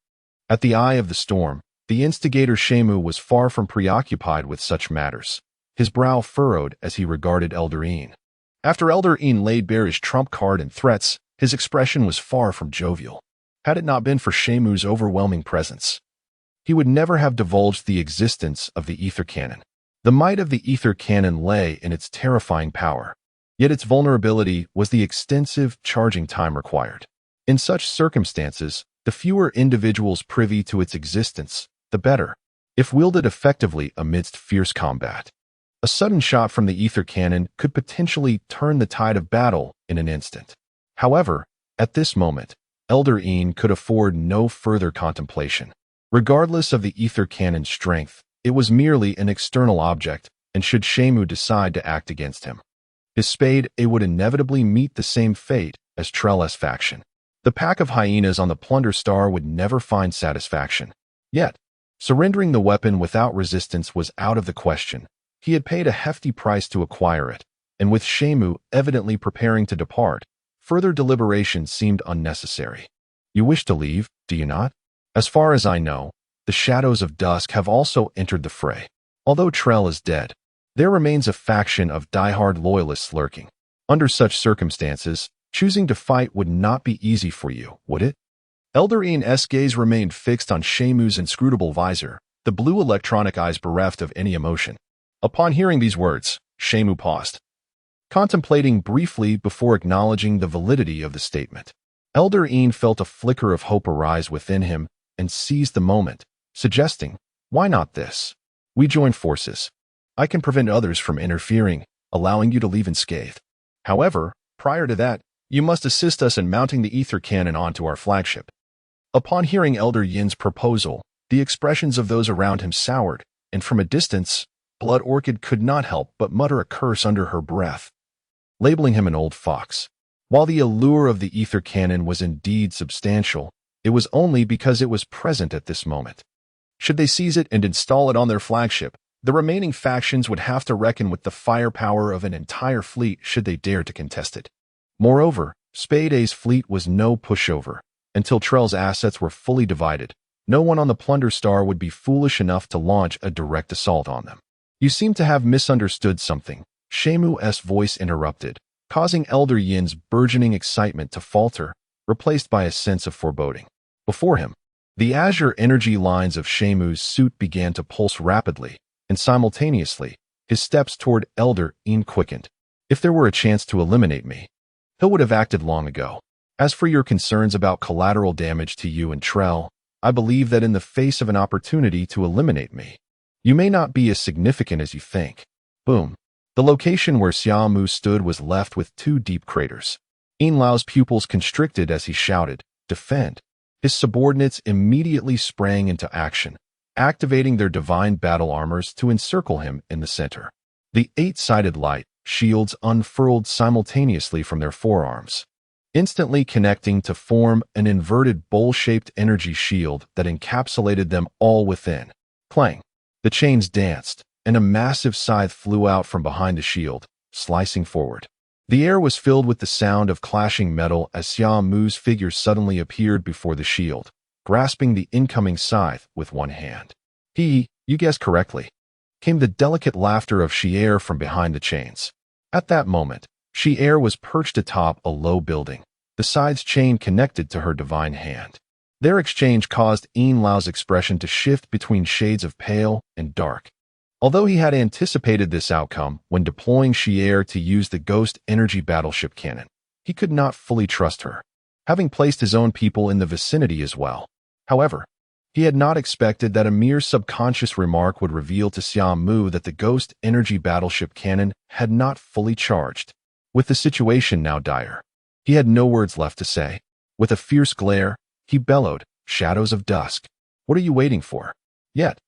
at the eye of the storm, the instigator Xia Mu was far from preoccupied with such matters. His brow furrowed as he regarded Elder Een. After Elder Een laid bare his trump card and threats, his expression was far from jovial. Had it not been for Xia Mu's overwhelming presence, he would never have divulged the existence of the ether cannon. The might of the ether cannon lay in its terrifying power, yet its vulnerability was the extensive charging time required. In such circumstances, the fewer individuals privy to its existence, the better, if wielded effectively amidst fierce combat. A sudden shot from the ether cannon could potentially turn the tide of battle in an instant. However, at this moment, Elder Een could afford no further contemplation. Regardless of the ether cannon's strength, it was merely an external object, and should Xia Mu decide to act against him, his spade would inevitably meet the same fate as Trell's faction. The pack of hyenas on the Plunder Star would never find satisfaction. Yet, surrendering the weapon without resistance was out of the question. He had paid a hefty price to acquire it, and with Xia Mu evidently preparing to depart, further deliberation seemed unnecessary. You wish to leave, do you not? As far as I know, the shadows of dusk have also entered the fray. Although Trell is dead, there remains a faction of die-hard loyalists lurking. Under such circumstances, choosing to fight would not be easy for you, would it? Elder Een's gaze remained fixed on Xia Mu's inscrutable visor, the blue electronic eyes bereft of any emotion. Upon hearing these words, Xia Mu paused, contemplating briefly before acknowledging the validity of the statement. Elder Een felt a flicker of hope arise within him and seized the moment, suggesting, "Why not this? We join forces. I can prevent others from interfering, allowing you to leave unscathed. However, prior to that, you must assist us in mounting the ether cannon onto our flagship." Upon hearing Elder Yin's proposal, the expressions of those around him soured, and from a distance, Blood Orchid could not help but mutter a curse under her breath, labeling him an old fox. While the allure of the ether cannon was indeed substantial, it was only because it was present at this moment. Should they seize it and install it on their flagship, the remaining factions would have to reckon with the firepower of an entire fleet should they dare to contest it. Moreover, Spade A's fleet was no pushover. Until Trell's assets were fully divided, no one on the Plunder Star would be foolish enough to launch a direct assault on them. You seem to have misunderstood something, Xia Mu's voice interrupted, causing Elder Yin's burgeoning excitement to falter, replaced by a sense of foreboding. Before him, the azure energy lines of Xia Mu's suit began to pulse rapidly, and simultaneously, his steps toward Elder Een quickened. If there were a chance to eliminate me, he would have acted long ago. As for your concerns about collateral damage to you and Trell, I believe that in the face of an opportunity to eliminate me, you may not be as significant as you think. Boom. The location where Xia Mu stood was left with two deep craters. Een Lao's pupils constricted as he shouted, "Defend!" His subordinates immediately sprang into action, activating their divine battle armors to encircle him in the center. The eight-sided light shields unfurled simultaneously from their forearms, instantly connecting to form an inverted bowl-shaped energy shield that encapsulated them all within. Clang! The chains danced, and a massive scythe flew out from behind the shield, slicing forward. The air was filled with the sound of clashing metal as Xia Mu's figure suddenly appeared before the shield, grasping the incoming scythe with one hand. You guessed correctly, came the delicate laughter of Xia from behind the chains. At that moment, Xia was perched atop a low building, the scythe's chain connected to her divine hand. Their exchange caused Een Lao's expression to shift between shades of pale and dark. Although he had anticipated this outcome when deploying Xia to use the ghost energy battleship cannon, he could not fully trust her, having placed his own people in the vicinity as well. However, he had not expected that a mere subconscious remark would reveal to Xia Mu that the ghost energy battleship cannon had not fully charged. With the situation now dire, he had no words left to say. With a fierce glare, he bellowed, "Shadows of dusk, what are you waiting for?" Yet,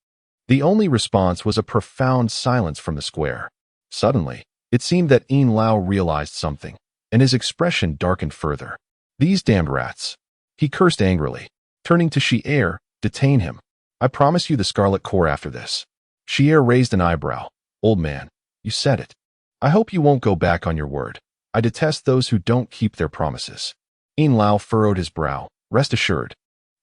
the only response was a profound silence from the square. Suddenly, it seemed that Yin Lao realized something, and his expression darkened further. These damned rats. He cursed angrily. Turning to Xia, detain him. I promise you the Scarlet Core after this. Xia raised an eyebrow. Old man, you said it. I hope you won't go back on your word. I detest those who don't keep their promises. Yin Lao furrowed his brow. Rest assured.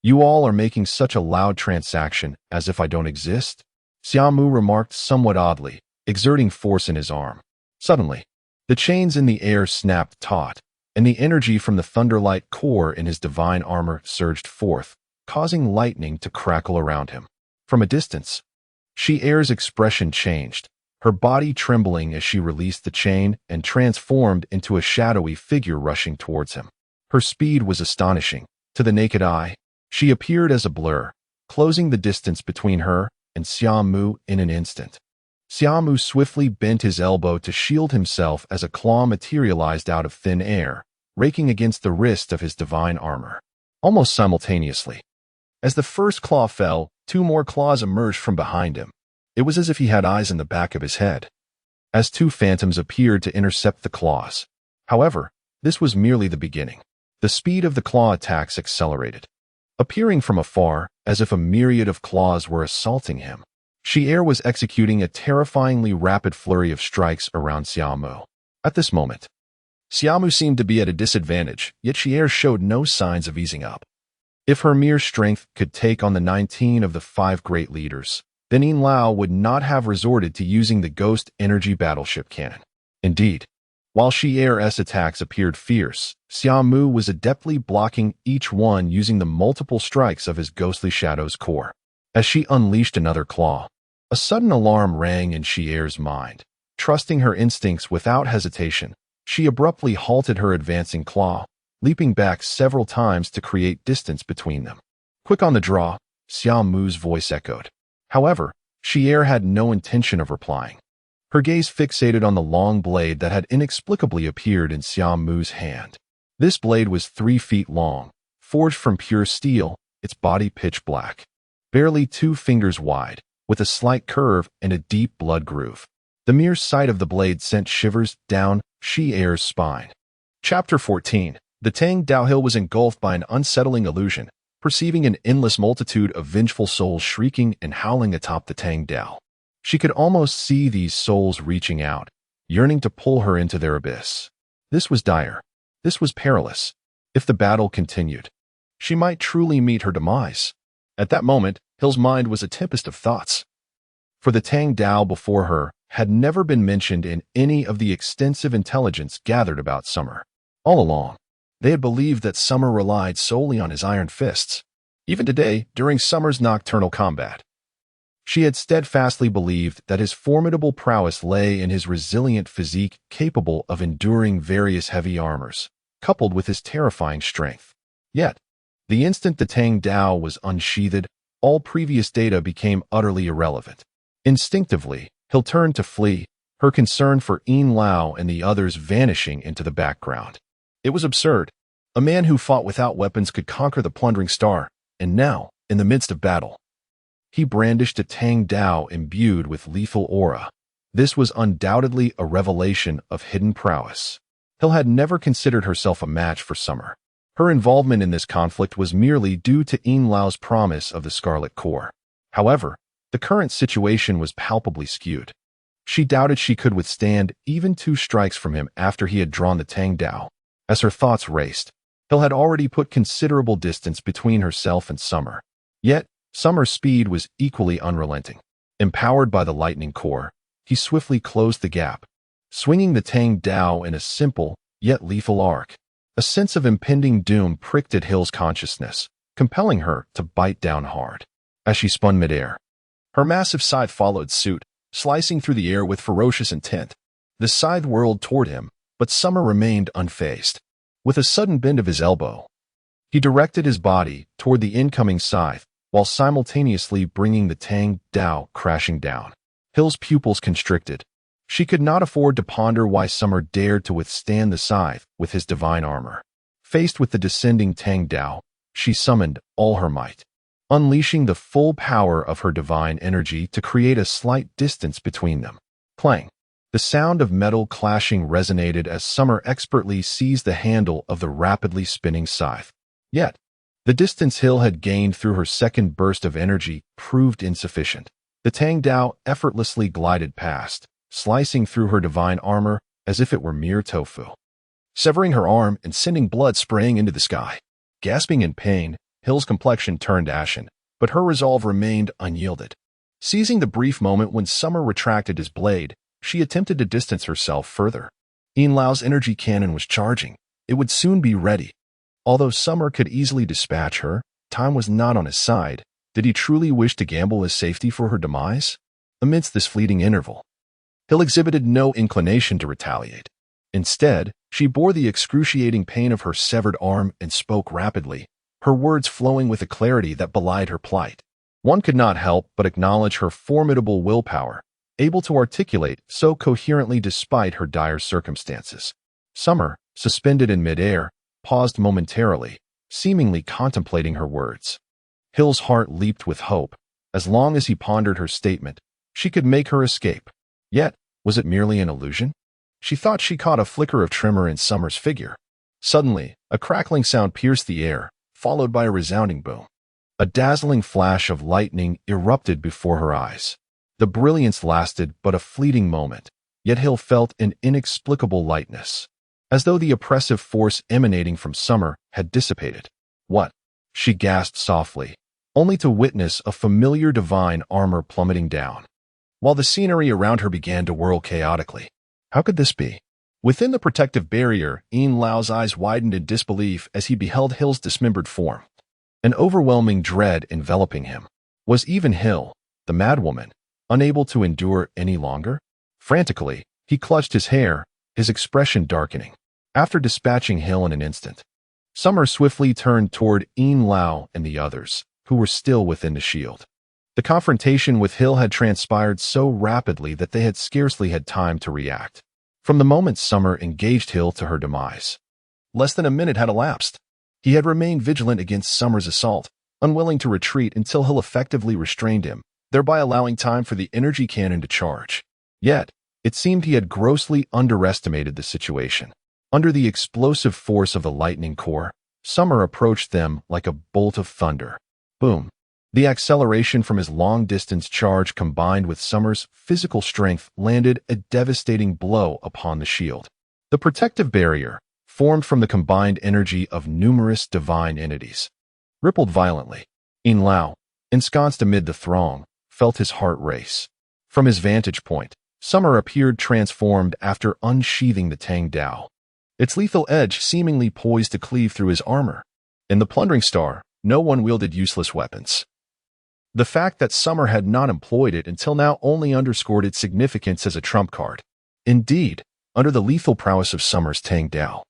You all are making such a loud transaction as if I don't exist. Xia Mu remarked somewhat oddly, exerting force in his arm. Suddenly, the chains in the air snapped taut, and the energy from the thunderlight core in his divine armor surged forth, causing lightning to crackle around him. From a distance, Xia's expression changed, her body trembling as she released the chain and transformed into a shadowy figure rushing towards him. Her speed was astonishing. To the naked eye, she appeared as a blur, closing the distance between her and Xia Mu in an instant. Xia Mu swiftly bent his elbow to shield himself as a claw materialized out of thin air, raking against the wrist of his divine armor. Almost simultaneously, as the first claw fell, two more claws emerged from behind him. It was as if he had eyes in the back of his head, as two phantoms appeared to intercept the claws. However, this was merely the beginning. The speed of the claw attacks accelerated, appearing from afar as if a myriad of claws were assaulting him. Xia was executing a terrifyingly rapid flurry of strikes around Xia Mu. At this moment, Xia Mu seemed to be at a disadvantage, yet Xia showed no signs of easing up. If her mere strength could take on the 19 of the 5 great leaders, then Yin Lao would not have resorted to using the ghost energy battleship cannon. Indeed, while Xia's attacks appeared fierce, Xia Mu was adeptly blocking each one using the multiple strikes of his ghostly shadow's core. As she unleashed another claw, a sudden alarm rang in Xia's mind. Trusting her instincts without hesitation, she abruptly halted her advancing claw, leaping back several times to create distance between them. Quick on the draw, Xia Mu's voice echoed. However, Xia had no intention of replying. Her gaze fixated on the long blade that had inexplicably appeared in Xia Mu's hand. This blade was 3 feet long, forged from pure steel, its body pitch black, barely 2 fingers wide, with a slight curve and a deep blood groove. The mere sight of the blade sent shivers down Xia's spine. Chapter 14. The Tang Dao Hill was engulfed by an unsettling illusion, perceiving an endless multitude of vengeful souls shrieking and howling atop the Tang Dao. She could almost see these souls reaching out, yearning to pull her into their abyss. This was dire. This was perilous. If the battle continued, she might truly meet her demise. At that moment, Hill's mind was a tempest of thoughts. For the Tang Dao before her had never been mentioned in any of the extensive intelligence gathered about Summer. All along, they had believed that Summer relied solely on his iron fists. Even today, during Summer's nocturnal combat, she had steadfastly believed that his formidable prowess lay in his resilient physique capable of enduring various heavy armors, coupled with his terrifying strength. Yet, the instant the Tang Dao was unsheathed, all previous data became utterly irrelevant. Instinctively, Hill turned to flee, her concern for Yin Lao and the others vanishing into the background. It was absurd. A man who fought without weapons could conquer the plundering star, and now, in the midst of battle, he brandished a Tang Dao imbued with lethal aura. This was undoubtedly a revelation of hidden prowess. Hill had never considered herself a match for Summer. Her involvement in this conflict was merely due to Yin Lao's promise of the Scarlet Core. However, the current situation was palpably skewed. She doubted she could withstand even 2 strikes from him after he had drawn the Tang Dao. As her thoughts raced, Hill had already put considerable distance between herself and Summer. Yet, Summer's speed was equally unrelenting. Empowered by the lightning core, he swiftly closed the gap, swinging the Tang Dao in a simple, yet lethal arc. A sense of impending doom pricked at Hill's consciousness, compelling her to bite down hard. As she spun midair, her massive scythe followed suit, slicing through the air with ferocious intent. The scythe whirled toward him, but Summer remained unfazed. With a sudden bend of his elbow, he directed his body toward the incoming scythe, while simultaneously bringing the Tang Dao crashing down. Hill's pupils constricted. She could not afford to ponder why Summer dared to withstand the scythe with his divine armor. Faced with the descending Tang Dao, she summoned all her might, unleashing the full power of her divine energy to create a slight distance between them. Clang! The sound of metal clashing resonated as Summer expertly seized the handle of the rapidly spinning scythe. Yet, the distance Hill had gained through her second burst of energy proved insufficient. The Tang Dao effortlessly glided past, slicing through her divine armor as if it were mere tofu, severing her arm and sending blood spraying into the sky. Gasping in pain, Hill's complexion turned ashen, but her resolve remained unyielded. Seizing the brief moment when Summer retracted his blade, she attempted to distance herself further. Yin Lao's energy cannon was charging. It would soon be ready. Although Summer could easily dispatch her, time was not on his side. Did he truly wish to gamble his safety for her demise? Amidst this fleeting interval, Hill exhibited no inclination to retaliate. Instead, she bore the excruciating pain of her severed arm and spoke rapidly, her words flowing with a clarity that belied her plight. One could not help but acknowledge her formidable willpower, able to articulate so coherently despite her dire circumstances. Summer, suspended in midair, paused momentarily, seemingly contemplating her words. Hill's heart leaped with hope. As long as he pondered her statement, she could make her escape. Yet, was it merely an illusion? She thought she caught a flicker of tremor in Summer's figure. Suddenly, a crackling sound pierced the air, followed by a resounding boom. A dazzling flash of lightning erupted before her eyes. The brilliance lasted but a fleeting moment, yet Hill felt an inexplicable lightness, as though the oppressive force emanating from Summer had dissipated. What? She gasped softly, only to witness a familiar divine armor plummeting down, while the scenery around her began to whirl chaotically. How could this be? Within the protective barrier, Yin Lao's eyes widened in disbelief as he beheld Hill's dismembered form. An overwhelming dread enveloping him. Was even Hill, the madwoman, unable to endure any longer? Frantically, he clutched his hair, his expression darkening. After dispatching Hill in an instant, Summer swiftly turned toward Yin Lao and the others, who were still within the shield. The confrontation with Hill had transpired so rapidly that they had scarcely had time to react. From the moment Summer engaged Hill to her demise, less than a minute had elapsed. He had remained vigilant against Summer's assault, unwilling to retreat until Hill effectively restrained him, thereby allowing time for the energy cannon to charge. Yet, it seemed he had grossly underestimated the situation. Under the explosive force of the lightning core, Summer approached them like a bolt of thunder. Boom. The acceleration from his long-distance charge combined with Summer's physical strength landed a devastating blow upon the shield. The protective barrier, formed from the combined energy of numerous divine entities, rippled violently. Yin Lao, ensconced amid the throng, felt his heart race. From his vantage point, Summer appeared transformed after unsheathing the Tang Dao, its lethal edge seemingly poised to cleave through his armor. In the plundering star, no one wielded useless weapons. The fact that Summer had not employed it until now only underscored its significance as a trump card. Indeed, under the lethal prowess of Summer's Tang Dao,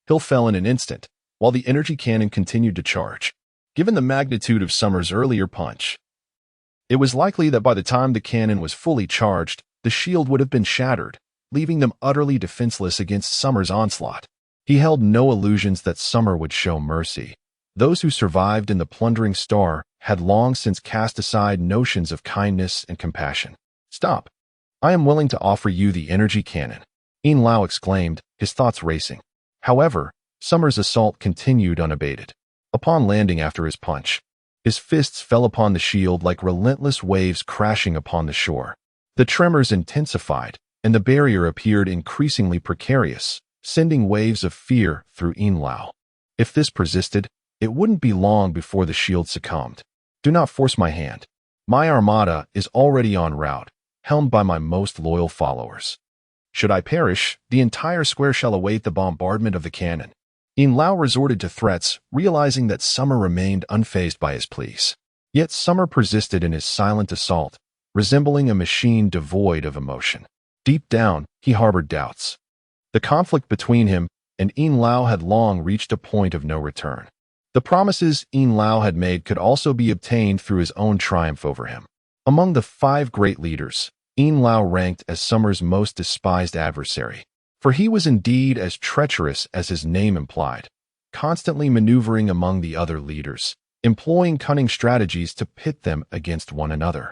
Hill fell in an instant, while the energy cannon continued to charge. Given the magnitude of Summer's earlier punch, it was likely that by the time the cannon was fully charged, the shield would have been shattered, leaving them utterly defenseless against Summer's onslaught. He held no illusions that Summer would show mercy. Those who survived in the plundering star had long since cast aside notions of kindness and compassion. Stop. I am willing to offer you the energy cannon, Yin Lao exclaimed, his thoughts racing. However, Summer's assault continued unabated. Upon landing after his punch, his fists fell upon the shield like relentless waves crashing upon the shore. The tremors intensified, and the barrier appeared increasingly precarious, sending waves of fear through Yin Lao. If this persisted, it wouldn't be long before the shield succumbed. Do not force my hand. My armada is already en route, helmed by my most loyal followers. Should I perish, the entire square shall await the bombardment of the cannon. Yin Lao resorted to threats, realizing that Summer remained unfazed by his pleas. Yet Summer persisted in his silent assault, resembling a machine devoid of emotion. Deep down, he harbored doubts. The conflict between him and Yin Lao had long reached a point of no return. The promises Yin Lao had made could also be obtained through his own triumph over him. Among the 5 great leaders, Yin Lao ranked as Summer's most despised adversary, for he was indeed as treacherous as his name implied, constantly maneuvering among the other leaders, employing cunning strategies to pit them against one another.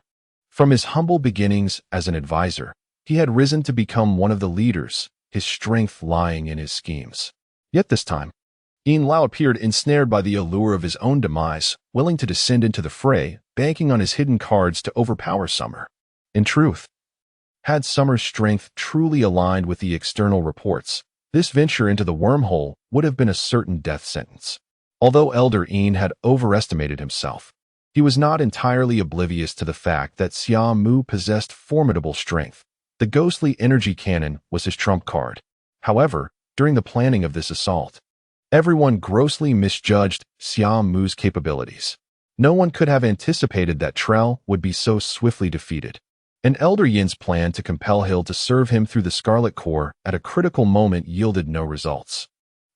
From his humble beginnings as an advisor, He had risen to become one of the leaders, his strength lying in his schemes. Yet this time, Yin Lao appeared ensnared by the allure of his own demise, willing to descend into the fray, banking on his hidden cards to overpower Summer. In truth, had Summer's strength truly aligned with the external reports, this venture into the wormhole would have been a certain death sentence. Although Elder Yin had overestimated himself, he was not entirely oblivious to the fact that Xia Mu possessed formidable strength. The ghostly energy cannon was his trump card. However, during the planning of this assault, everyone grossly misjudged Xia Mu's capabilities. No one could have anticipated that Trell would be so swiftly defeated. And Elder Yin's plan to compel Hill to serve him through the Scarlet Core at a critical moment yielded no results.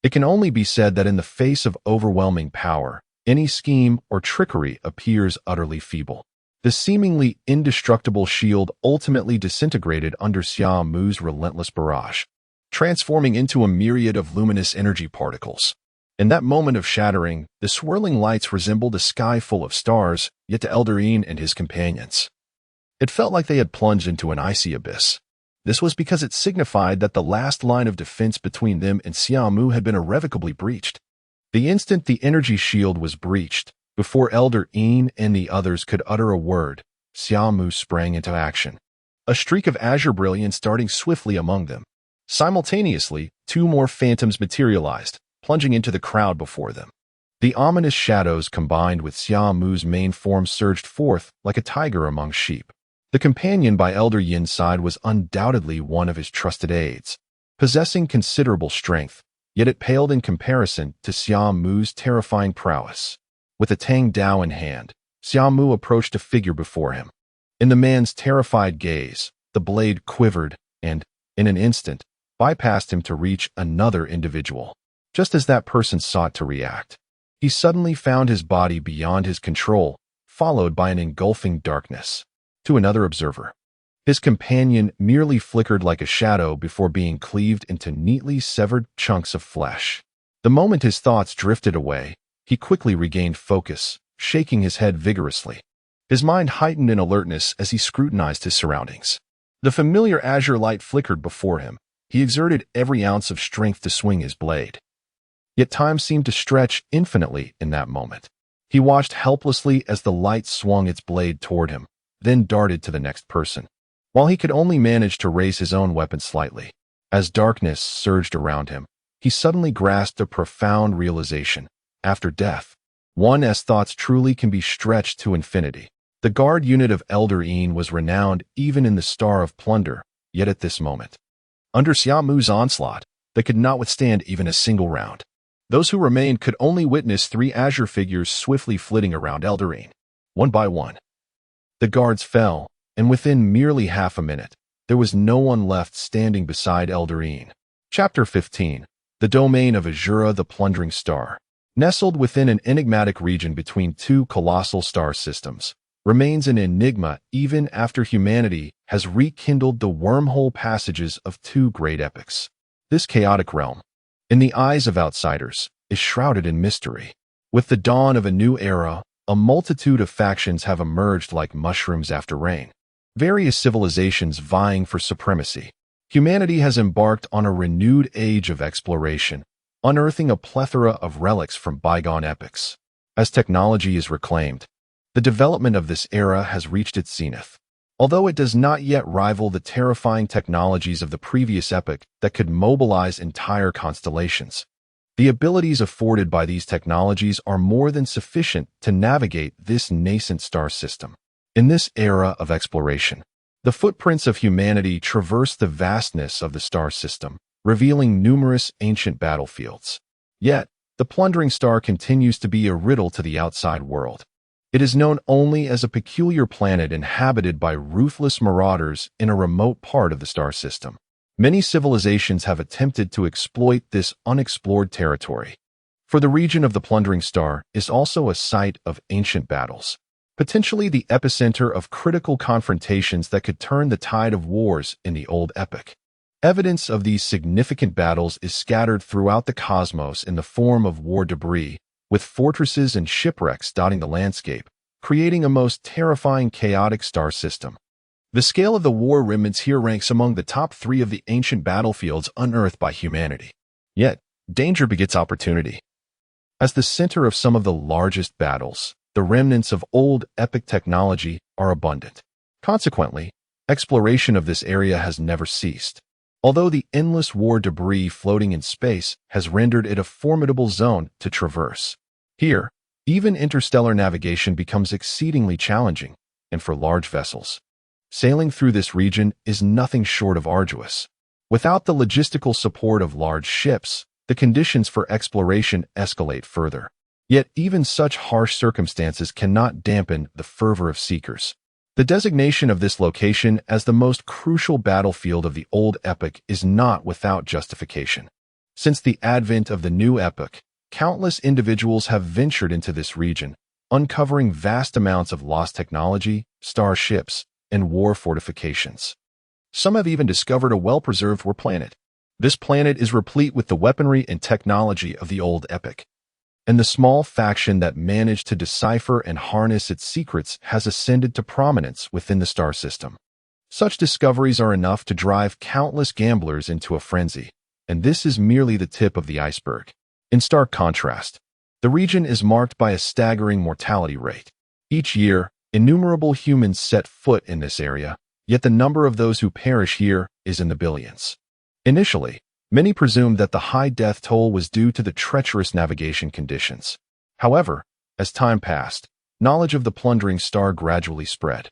It can only be said that in the face of overwhelming power, any scheme or trickery appears utterly feeble. The seemingly indestructible shield ultimately disintegrated under Xia Mu's relentless barrage, transforming into a myriad of luminous energy particles. In that moment of shattering, the swirling lights resembled a sky full of stars, yet to Elder Yin and his companions, it felt like they had plunged into an icy abyss. This was because it signified that the last line of defense between them and Xia Mu had been irrevocably breached. The instant the energy shield was breached, before Elder Yin and the others could utter a word, Xia Mu sprang into action, a streak of azure brilliance darting swiftly among them. Simultaneously, two more phantoms materialized, plunging into the crowd before them. The ominous shadows combined with Xia Mu's main form surged forth like a tiger among sheep. The companion by Elder Yin's side was undoubtedly one of his trusted aides, possessing considerable strength, yet it paled in comparison to Xia Mu's terrifying prowess. With a Tang Dao in hand, Xia Mu approached a figure before him. In the man's terrified gaze, the blade quivered and, in an instant, bypassed him to reach another individual. Just as that person sought to react, he suddenly found his body beyond his control, followed by an engulfing darkness. To another observer, his companion merely flickered like a shadow before being cleaved into neatly severed chunks of flesh. The moment his thoughts drifted away, he quickly regained focus, shaking his head vigorously. His mind heightened in alertness as he scrutinized his surroundings. The familiar azure light flickered before him. He exerted every ounce of strength to swing his blade. Yet time seemed to stretch infinitely in that moment. He watched helplessly as the light swung its blade toward him, then darted to the next person, while he could only manage to raise his own weapon slightly. As darkness surged around him, he suddenly grasped a profound realization. After death, one as thoughts truly can be stretched to infinity. The guard unit of Elder Yin was renowned even in the Star of Plunder, yet at this moment, under Xia Mu's onslaught, they could not withstand even a single round. Those who remained could only witness three azure figures swiftly flitting around Elder Yin. One by one, the guards fell, and within merely half a minute, there was no one left standing beside Elder Yin. Chapter 15. The Domain of Azura, the Plundering Star. Nestled within an enigmatic region between two colossal star systems, remains an enigma even after humanity has rekindled the wormhole passages of two great epics. This chaotic realm, in the eyes of outsiders, is shrouded in mystery. With the dawn of a new era, a multitude of factions have emerged like mushrooms after rain, various civilizations vying for supremacy. Humanity has embarked on a renewed age of exploration, unearthing a plethora of relics from bygone epochs. As technology is reclaimed, the development of this era has reached its zenith. Although it does not yet rival the terrifying technologies of the previous epoch that could mobilize entire constellations, the abilities afforded by these technologies are more than sufficient to navigate this nascent star system. In this era of exploration, the footprints of humanity traverse the vastness of the star system, revealing numerous ancient battlefields. Yet, the plundering star continues to be a riddle to the outside world. It is known only as a peculiar planet inhabited by ruthless marauders in a remote part of the star system. Many civilizations have attempted to exploit this unexplored territory. For the region of the plundering star is also a site of ancient battles, potentially the epicenter of critical confrontations that could turn the tide of wars in the old epoch. Evidence of these significant battles is scattered throughout the cosmos in the form of war debris, with fortresses and shipwrecks dotting the landscape, creating a most terrifying chaotic star system. The scale of the war remnants here ranks among the top 3 of the ancient battlefields unearthed by humanity. Yet, danger begets opportunity. As the center of some of the largest battles, the remnants of old epic technology are abundant. Consequently, exploration of this area has never ceased. Although the endless war debris floating in space has rendered it a formidable zone to traverse. Here, even interstellar navigation becomes exceedingly challenging, and for large vessels, sailing through this region is nothing short of arduous. Without the logistical support of large ships, the conditions for exploration escalate further. Yet even such harsh circumstances cannot dampen the fervor of seekers. The designation of this location as the most crucial battlefield of the old epic is not without justification. Since the advent of the new epoch, countless individuals have ventured into this region, uncovering vast amounts of lost technology, starships, and war fortifications. Some have even discovered a well-preserved war planet. This planet is replete with the weaponry and technology of the old epic, and the small faction that managed to decipher and harness its secrets has ascended to prominence within the star system. Such discoveries are enough to drive countless gamblers into a frenzy, and this is merely the tip of the iceberg. In stark contrast, the region is marked by a staggering mortality rate. Each year, innumerable humans set foot in this area, yet the number of those who perish here is in the billions. Initially, many presumed that the high death toll was due to the treacherous navigation conditions. However, as time passed, knowledge of the plundering star gradually spread.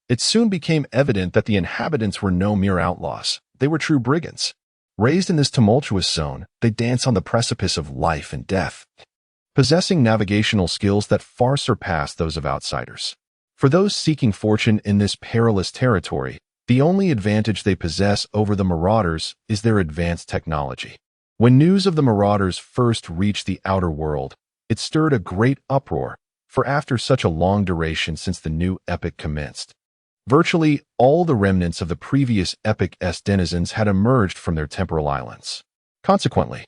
It soon became evident that the inhabitants were no mere outlaws, they were true brigands. Raised in this tumultuous zone, they dance on the precipice of life and death, possessing navigational skills that far surpass those of outsiders. For those seeking fortune in this perilous territory, the only advantage they possess over the marauders is their advanced technology. When news of the marauders first reached the outer world, it stirred a great uproar, for after such a long duration since the new epoch commenced, virtually all the remnants of the previous epoch's denizens had emerged from their temporal islands. Consequently,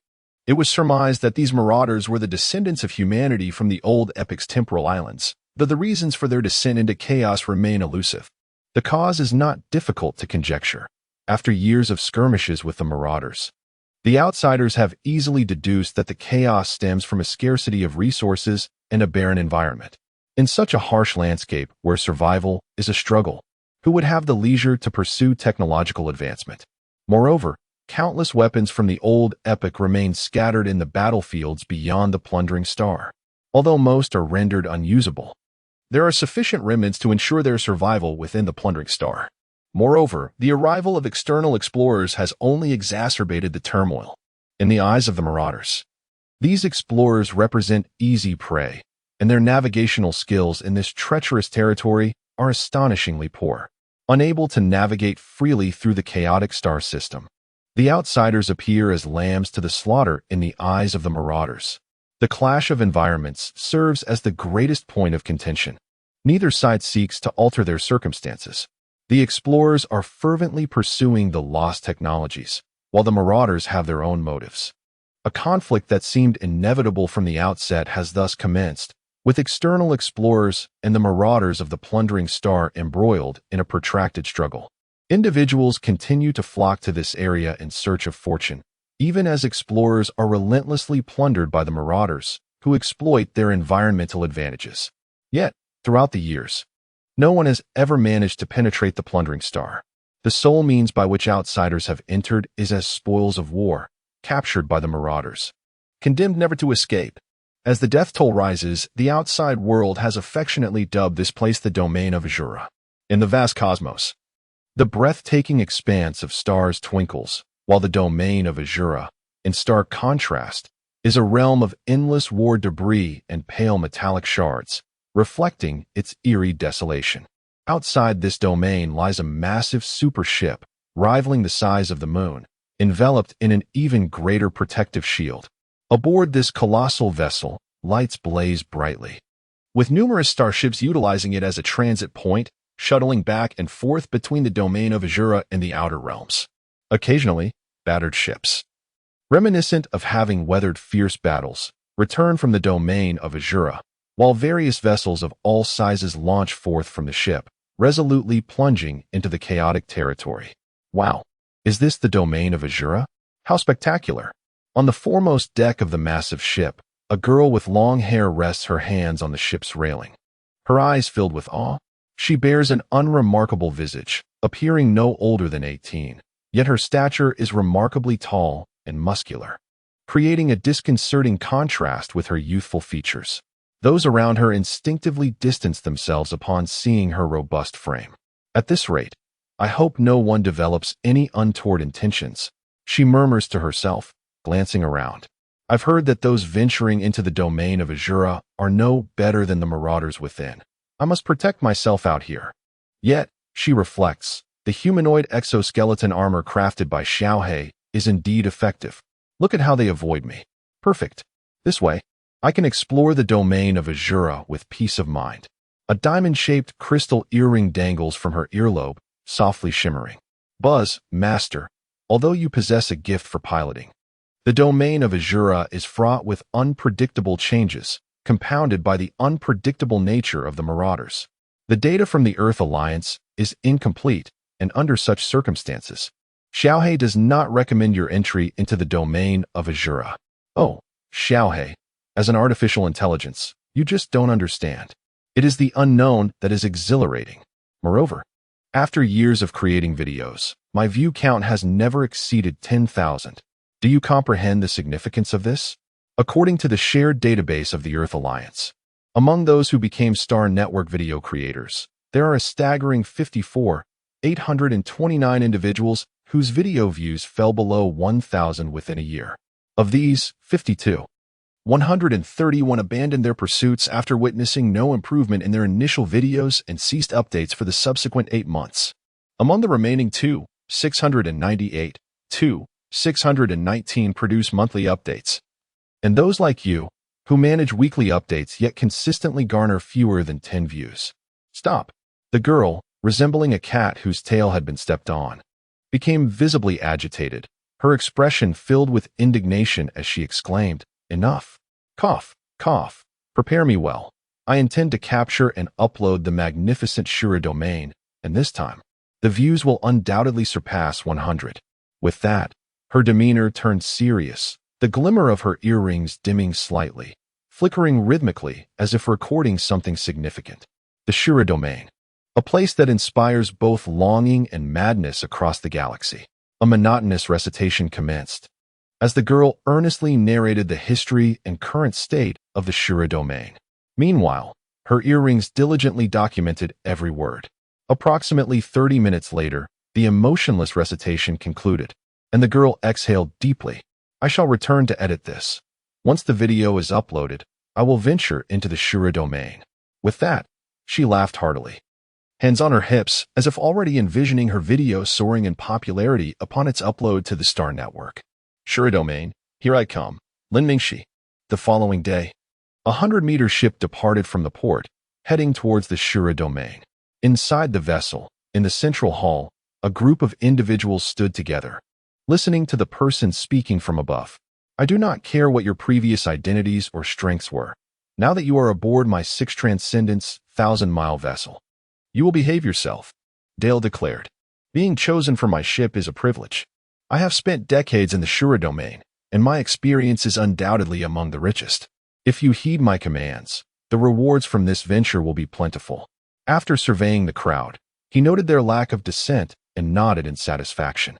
it was surmised that these marauders were the descendants of humanity from the old epoch's temporal islands, though the reasons for their descent into chaos remain elusive. The cause is not difficult to conjecture. After years of skirmishes with the marauders, the outsiders have easily deduced that the chaos stems from a scarcity of resources and a barren environment. In such a harsh landscape where survival is a struggle, who would have the leisure to pursue technological advancement? Moreover, countless weapons from the old epoch remain scattered in the battlefields beyond the plundering star. Although most are rendered unusable, there are sufficient remnants to ensure their survival within the plundering star. Moreover, the arrival of external explorers has only exacerbated the turmoil. In the eyes of the marauders, these explorers represent easy prey, and their navigational skills in this treacherous territory are astonishingly poor. Unable to navigate freely through the chaotic star system, the outsiders appear as lambs to the slaughter in the eyes of the marauders. The clash of environments serves as the greatest point of contention. Neither side seeks to alter their circumstances. The explorers are fervently pursuing the lost technologies, while the marauders have their own motives. A conflict that seemed inevitable from the outset has thus commenced, with external explorers and the marauders of the plundering star embroiled in a protracted struggle. Individuals continue to flock to this area in search of fortune, even as explorers are relentlessly plundered by the marauders, who exploit their environmental advantages. Yet, throughout the years, no one has ever managed to penetrate the plundering star. The sole means by which outsiders have entered is as spoils of war, captured by the marauders, condemned never to escape. As the death toll rises, the outside world has affectionately dubbed this place the domain of Azura. In the vast cosmos, the breathtaking expanse of stars twinkles, while the domain of Azura, in stark contrast, is a realm of endless war debris and pale metallic shards, reflecting its eerie desolation. Outside this domain lies a massive supership, rivaling the size of the moon, enveloped in an even greater protective shield. Aboard this colossal vessel, lights blaze brightly, with numerous starships utilizing it as a transit point, shuttling back and forth between the domain of Azura and the outer realms. Occasionally, battered ships, reminiscent of having weathered fierce battles, return from the domain of Azura, while various vessels of all sizes launch forth from the ship, resolutely plunging into the chaotic territory. Wow, is this the domain of Azura? How spectacular! On the foremost deck of the massive ship, a girl with long hair rests her hands on the ship's railing. Her eyes filled with awe. She bears an unremarkable visage, appearing no older than 18, yet her stature is remarkably tall and muscular, creating a disconcerting contrast with her youthful features. Those around her instinctively distance themselves upon seeing her robust frame. At this rate, I hope no one develops any untoward intentions, she murmurs to herself, glancing around. I've heard that those venturing into the domain of Azura are no better than the marauders within. I must protect myself out here. Yet, she reflects, the humanoid exoskeleton armor crafted by Xia Mu is indeed effective. Look at how they avoid me. Perfect. This way, I can explore the domain of Azura with peace of mind. A diamond-shaped crystal earring dangles from her earlobe, softly shimmering. Buzz, master, although you possess a gift for piloting. The domain of Azura is fraught with unpredictable changes, compounded by the unpredictable nature of the marauders. The data from the Earth Alliance is incomplete, and under such circumstances, Xia Mu does not recommend your entry into the domain of Azura. Oh, Xia Mu, as an artificial intelligence, you just don't understand. It is the unknown that is exhilarating. Moreover, after years of creating videos, my view count has never exceeded 10,000. Do you comprehend the significance of this? According to the shared database of the Earth Alliance, among those who became Star Network video creators, there are a staggering 54,829 individuals whose video views fell below 1,000 within a year. Of these, 131 abandoned their pursuits after witnessing no improvement in their initial videos and ceased updates for the subsequent 8 months. Among the remaining 619 produce monthly updates. And those like you, who manage weekly updates yet consistently garner fewer than 10 views. Stop. The girl, resembling a cat whose tail had been stepped on, became visibly agitated, her expression filled with indignation as she exclaimed, "Enough. Cough, cough. Prepare me well. I intend to capture and upload the magnificent Shura domain, and this time, the views will undoubtedly surpass 100. With that, her demeanor turned serious, the glimmer of her earrings dimming slightly, flickering rhythmically as if recording something significant. The Shura domain, a place that inspires both longing and madness across the galaxy. A monotonous recitation commenced, as the girl earnestly narrated the history and current state of the Shura domain. Meanwhile, her earrings diligently documented every word. Approximately 30 minutes later, the emotionless recitation concluded, and the girl exhaled deeply. I shall return to edit this. Once the video is uploaded, I will venture into the Shura domain. With that, she laughed heartily, hands on her hips, as if already envisioning her video soaring in popularity upon its upload to the Star Network. Shura domain, here I come. Lin Mingxi. The following day, a 100-meter ship departed from the port, heading towards the Shura domain. Inside the vessel, in the central hall, a group of individuals stood together, listening to the person speaking from above. I do not care what your previous identities or strengths were. Now that you are aboard my 6 Transcendence 1,000-mile vessel, you will behave yourself, Dale declared. Being chosen for my ship is a privilege. I have spent decades in the Shura domain, and my experience is undoubtedly among the richest. If you heed my commands, the rewards from this venture will be plentiful. After surveying the crowd, he noted their lack of dissent and nodded in satisfaction.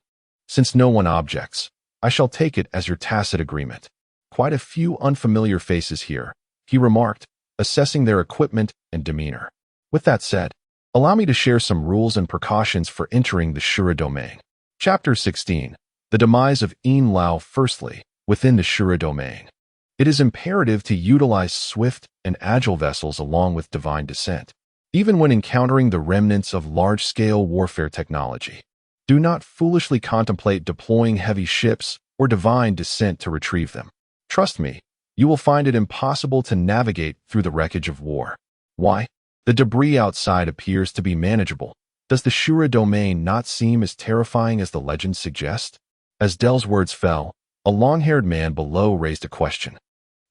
Since no one objects, I shall take it as your tacit agreement. Quite a few unfamiliar faces here, he remarked, assessing their equipment and demeanor. With that said, allow me to share some rules and precautions for entering the Shura domain. Chapter 16. The Demise of Yin Lao. Firstly, within the Shura domain, it is imperative to utilize swift and agile vessels along with divine descent, even when encountering the remnants of large-scale warfare technology. Do not foolishly contemplate deploying heavy ships or divine descent to retrieve them. Trust me, you will find it impossible to navigate through the wreckage of war. Why? The debris outside appears to be manageable. Does the Shura domain not seem as terrifying as the legends suggest? As Dell's words fell, a long-haired man below raised a question.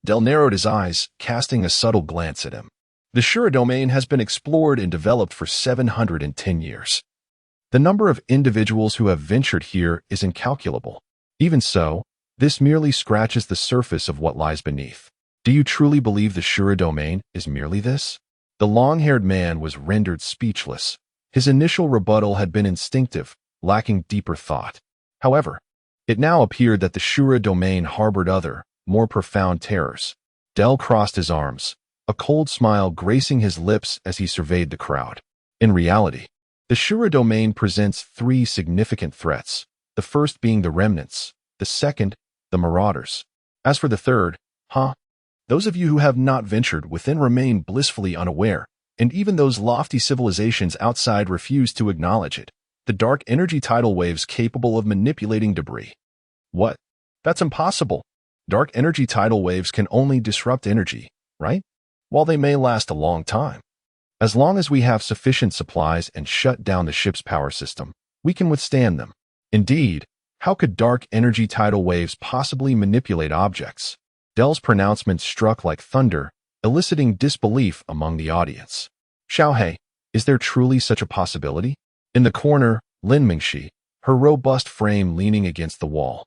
Dell narrowed his eyes, casting a subtle glance at him. The Shura domain has been explored and developed for 710 years. The number of individuals who have ventured here is incalculable. Even so, this merely scratches the surface of what lies beneath. Do you truly believe the Shura domain is merely this? The long-haired man was rendered speechless. His initial rebuttal had been instinctive, lacking deeper thought. However, it now appeared that the Shura domain harbored other, more profound terrors. Del crossed his arms, a cold smile gracing his lips as he surveyed the crowd. In reality, the Shura domain presents three significant threats, the first being the remnants, the second, the marauders. As for the third, those of you who have not ventured within remain blissfully unaware, and even those lofty civilizations outside refuse to acknowledge it. The dark energy tidal waves capable of manipulating debris. What? That's impossible. Dark energy tidal waves can only disrupt energy, right? While they may last a long time. As long as we have sufficient supplies and shut down the ship's power system, we can withstand them. Indeed, how could dark energy tidal waves possibly manipulate objects? Del's pronouncement struck like thunder, eliciting disbelief among the audience. Xiaohei, is there truly such a possibility? In the corner, Lin Mingxi, her robust frame leaning against the wall,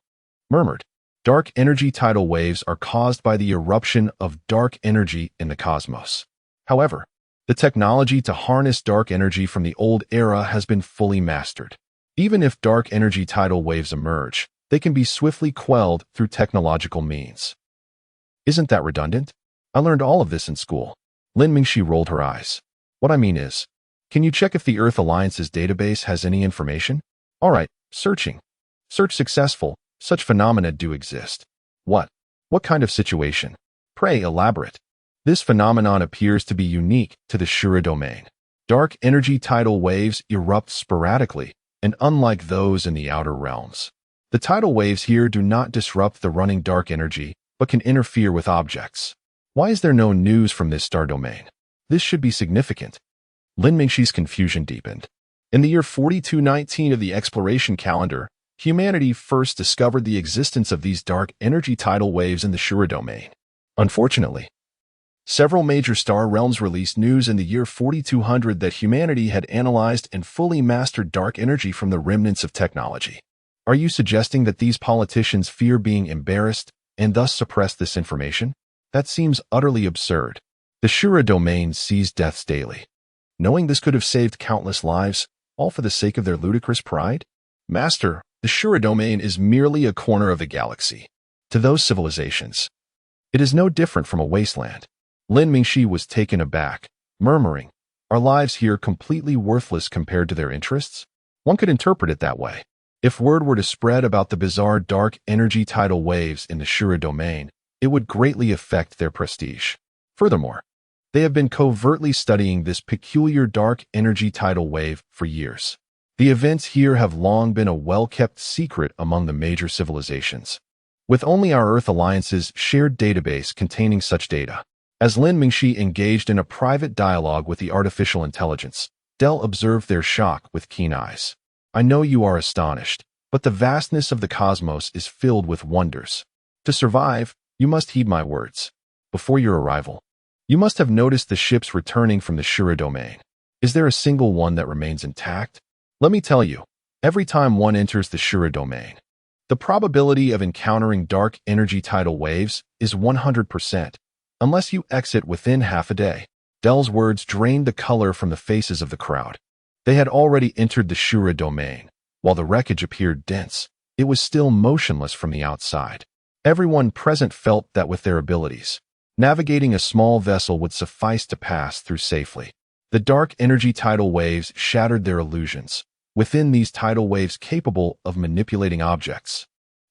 murmured, dark energy tidal waves are caused by the eruption of dark energy in the cosmos. However, the technology to harness dark energy from the old era has been fully mastered. Even if dark energy tidal waves emerge, they can be swiftly quelled through technological means. Isn't that redundant? I learned all of this in school. Lin Mingxi rolled her eyes. What I mean is, can you check if the Earth Alliance's database has any information? All right, searching. Search successful. Such phenomena do exist. What? What kind of situation? Pray elaborate. This phenomenon appears to be unique to the Shura domain. Dark energy tidal waves erupt sporadically, and unlike those in the outer realms. The tidal waves here do not disrupt the running dark energy, but can interfere with objects. Why is there no news from this star domain? This should be significant. Lin Mingxi's confusion deepened. In the year 4219 of the exploration calendar, humanity first discovered the existence of these dark energy tidal waves in the Shura domain. Unfortunately, several major star realms released news in the year 4200 that humanity had analyzed and fully mastered dark energy from the remnants of technology. Are you suggesting that these politicians fear being embarrassed and thus suppress this information? That seems utterly absurd. The Shura domain sees deaths daily. Knowing this could have saved countless lives, all for the sake of their ludicrous pride? Master, the Shura domain is merely a corner of the galaxy. To those civilizations, it is no different from a wasteland. Lin Mingxi was taken aback, murmuring, are lives here completely worthless compared to their interests? One could interpret it that way. If word were to spread about the bizarre dark energy tidal waves in the Shura domain, it would greatly affect their prestige. Furthermore, they have been covertly studying this peculiar dark energy tidal wave for years. The events here have long been a well-kept secret among the major civilizations, with only our Earth Alliance's shared database containing such data. As Lin Mingxi engaged in a private dialogue with the artificial intelligence, Del observed their shock with keen eyes. I know you are astonished, but the vastness of the cosmos is filled with wonders. To survive, you must heed my words. Before your arrival, you must have noticed the ships returning from the Shura domain. Is there a single one that remains intact? Let me tell you, every time one enters the Shura domain, the probability of encountering dark energy tidal waves is 100%, unless you exit within half a day. Del's words drained the color from the faces of the crowd. They had already entered the Shura domain. While the wreckage appeared dense, it was still motionless from the outside. Everyone present felt that with their abilities, navigating a small vessel would suffice to pass through safely. The dark energy tidal waves shattered their illusions. Within these tidal waves capable of manipulating objects,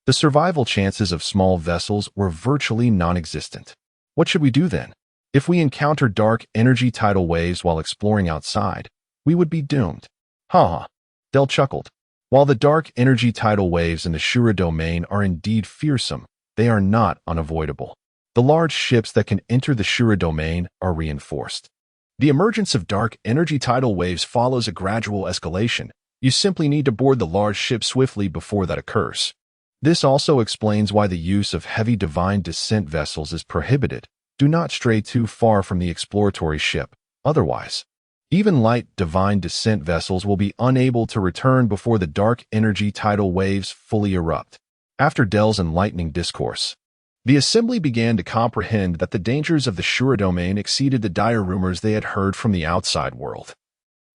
the survival chances of small vessels were virtually non-existent. What should we do then? If we encounter dark energy tidal waves while exploring outside, we would be doomed. Del chuckled. While the dark energy tidal waves in the Shura domain are indeed fearsome, they are not unavoidable. The large ships that can enter the Shura domain are reinforced. The emergence of dark energy tidal waves follows a gradual escalation. You simply need to board the large ship swiftly before that occurs. This also explains why the use of heavy divine descent vessels is prohibited. Do not stray too far from the exploratory ship, otherwise, even light divine descent vessels will be unable to return before the dark energy tidal waves fully erupt. After Dell's enlightening discourse, the assembly began to comprehend that the dangers of the Shura domain exceeded the dire rumors they had heard from the outside world,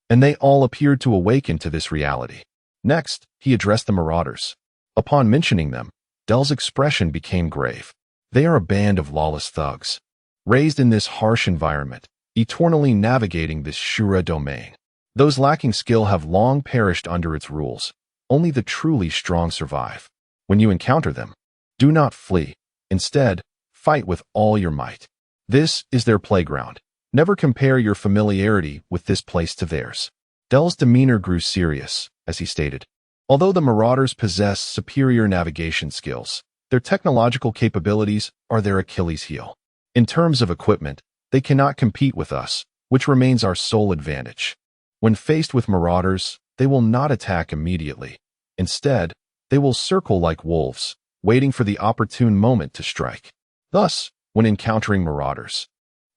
and they all appeared to awaken to this reality. Next, he addressed the marauders. Upon mentioning them, Dell's expression became grave. They are a band of lawless thugs, raised in this harsh environment, eternally navigating this Shura domain. Those lacking skill have long perished under its rules. Only the truly strong survive. When you encounter them, do not flee. Instead, fight with all your might. This is their playground. Never compare your familiarity with this place to theirs. Dell's demeanor grew serious, as he stated. Although the marauders possess superior navigation skills, their technological capabilities are their Achilles heel. In terms of equipment, they cannot compete with us, which remains our sole advantage. When faced with marauders, they will not attack immediately. Instead, they will circle like wolves, waiting for the opportune moment to strike. Thus, when encountering marauders,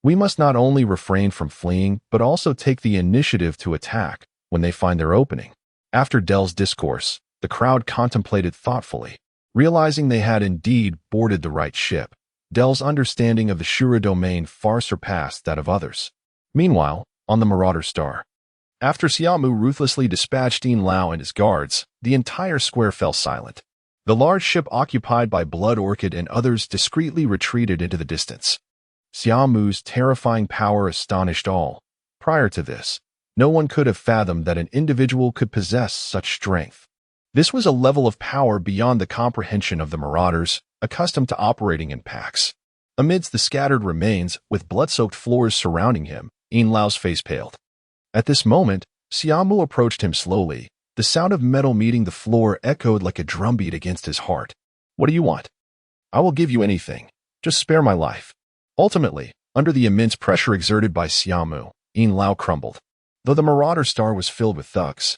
we must not only refrain from fleeing, but also take the initiative to attack when they find their opening. After Dell's discourse, the crowd contemplated thoughtfully. Realizing they had indeed boarded the right ship, Dell's understanding of the Shura domain far surpassed that of others. Meanwhile, on the Marauder star, after Xia Mu ruthlessly dispatched Yin Lao and his guards, the entire square fell silent. The large ship occupied by Blood Orchid and others discreetly retreated into the distance. Xia Mu's terrifying power astonished all. Prior to this, no one could have fathomed that an individual could possess such strength. This was a level of power beyond the comprehension of the marauders, accustomed to operating in packs. Amidst the scattered remains, with blood-soaked floors surrounding him, Yin Lao's face paled. At this moment, Xia Mu approached him slowly. The sound of metal meeting the floor echoed like a drumbeat against his heart. What do you want? I will give you anything. Just spare my life. Ultimately, under the immense pressure exerted by Xia Mu, Yin Lao crumbled. Though the Marauder star was filled with thugs,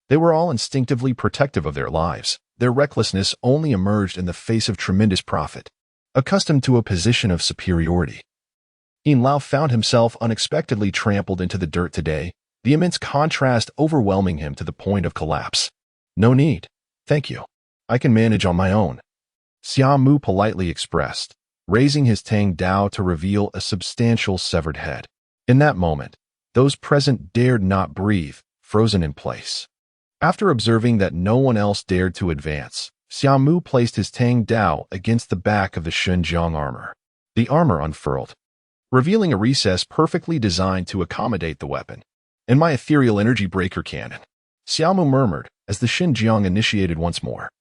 they were all instinctively protective of their lives. Their recklessness only emerged in the face of tremendous profit. Accustomed to a position of superiority, Yin Lao found himself unexpectedly trampled into the dirt today, the immense contrast overwhelming him to the point of collapse. No need. Thank you. I can manage on my own, Xia Mu politely expressed, raising his Tang Dao to reveal a substantial severed head. In that moment, those present dared not breathe, frozen in place. After observing that no one else dared to advance, Xia Mu placed his Tang Dao against the back of the Xinjiang armor. The armor unfurled, revealing a recess perfectly designed to accommodate the weapon. "And my ethereal energy breaker cannon," Xia Mu murmured as the Xinjiang initiated once more,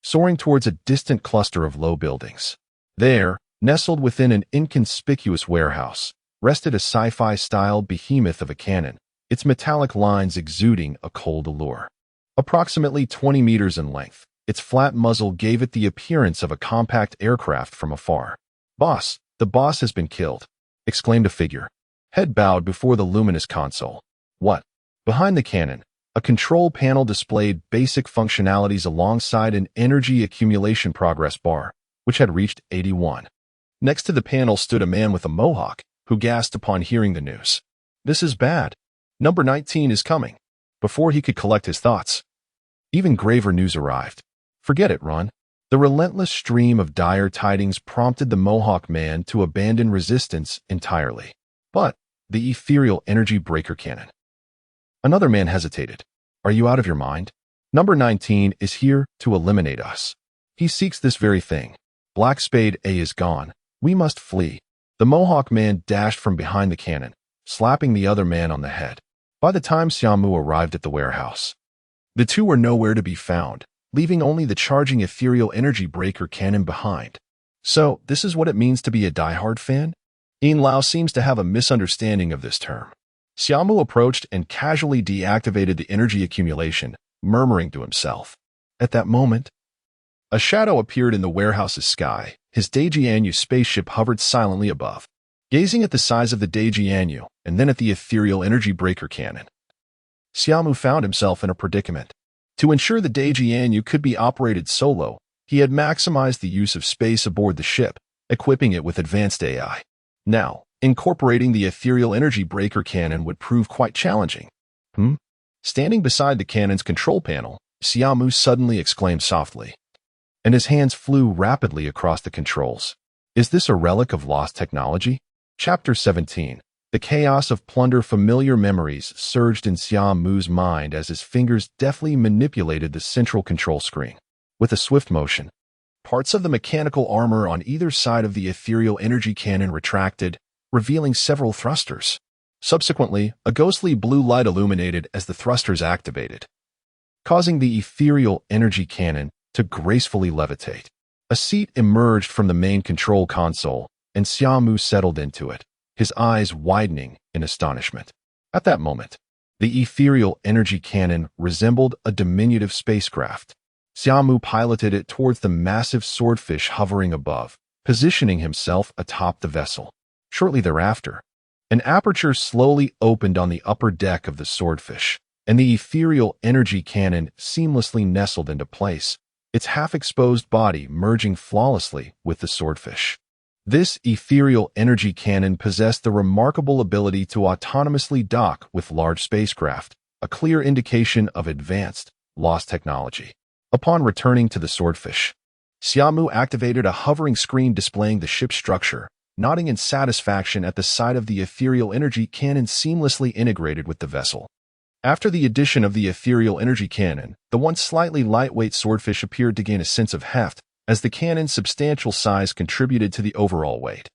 soaring towards a distant cluster of low buildings. There, nestled within an inconspicuous warehouse, rested a sci-fi-style behemoth of a cannon, its metallic lines exuding a cold allure. Approximately 20 meters in length, its flat muzzle gave it the appearance of a compact aircraft from afar. "Boss, the boss has been killed," exclaimed a figure, head bowed before the luminous console. What? Behind the cannon, a control panel displayed basic functionalities alongside an energy accumulation progress bar, which had reached 81. Next to the panel stood a man with a mohawk, who gasped upon hearing the news. "This is bad. Number 19 is coming." Before he could collect his thoughts, even graver news arrived. "Forget it, Ron." The relentless stream of dire tidings prompted the Mohawk man to abandon resistance entirely. But the ethereal energy breaker cannon. Another man hesitated. "Are you out of your mind? Number 19 is here to eliminate us. He seeks this very thing. Black Spade A is gone. We must flee." The Mohawk man dashed from behind the cannon, slapping the other man on the head. By the time Xia Mu arrived at the warehouse, the two were nowhere to be found, leaving only the charging ethereal energy breaker cannon behind. So, this is what it means to be a diehard fan? Yin Lao seems to have a misunderstanding of this term. Xia Mu approached and casually deactivated the energy accumulation, murmuring to himself. At that moment, a shadow appeared in the warehouse's sky. His Daijianyu spaceship hovered silently above. Gazing at the size of the Daijianyu and then at the ethereal energy breaker cannon, Xia Mu found himself in a predicament. To ensure the Daijianyu could be operated solo, he had maximized the use of space aboard the ship, equipping it with advanced AI. Now, incorporating the ethereal energy breaker cannon would prove quite challenging. Standing beside the cannon's control panel, Xia Mu suddenly exclaimed softly, and his hands flew rapidly across the controls. Is this a relic of lost technology? Chapter 17. The chaos of plunder. Familiar memories surged in Xia Mu's mind as his fingers deftly manipulated the central control screen. With a swift motion, parts of the mechanical armor on either side of the ethereal energy cannon retracted, revealing several thrusters. Subsequently, a ghostly blue light illuminated as the thrusters activated, causing the ethereal energy cannon to gracefully levitate. A seat emerged from the main control console, and Xia Mu settled into it, his eyes widening in astonishment. At that moment, the ethereal energy cannon resembled a diminutive spacecraft. Xia Mu piloted it towards the massive swordfish hovering above, positioning himself atop the vessel. Shortly thereafter, an aperture slowly opened on the upper deck of the swordfish, and the ethereal energy cannon seamlessly nestled into place, its half-exposed body merging flawlessly with the swordfish. This ethereal energy cannon possessed the remarkable ability to autonomously dock with large spacecraft, a clear indication of advanced, lost technology. Upon returning to the swordfish, Xia Mu activated a hovering screen displaying the ship's structure, nodding in satisfaction at the sight of the ethereal energy cannon seamlessly integrated with the vessel. After the addition of the ethereal energy cannon, the once slightly lightweight swordfish appeared to gain a sense of heft, as the cannon's substantial size contributed to the overall weight,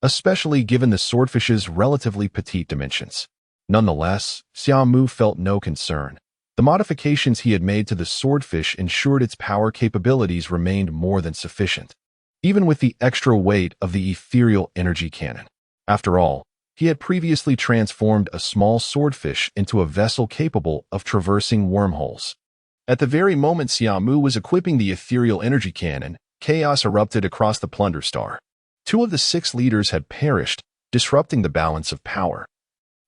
especially given the swordfish's relatively petite dimensions. Nonetheless, Xia Mu felt no concern. The modifications he had made to the swordfish ensured its power capabilities remained more than sufficient, even with the extra weight of the ethereal energy cannon. After all, he had previously transformed a small swordfish into a vessel capable of traversing wormholes. At the very moment Xia Mu was equipping the ethereal energy cannon, chaos erupted across the plunder star. 2 of the 6 leaders had perished, disrupting the balance of power.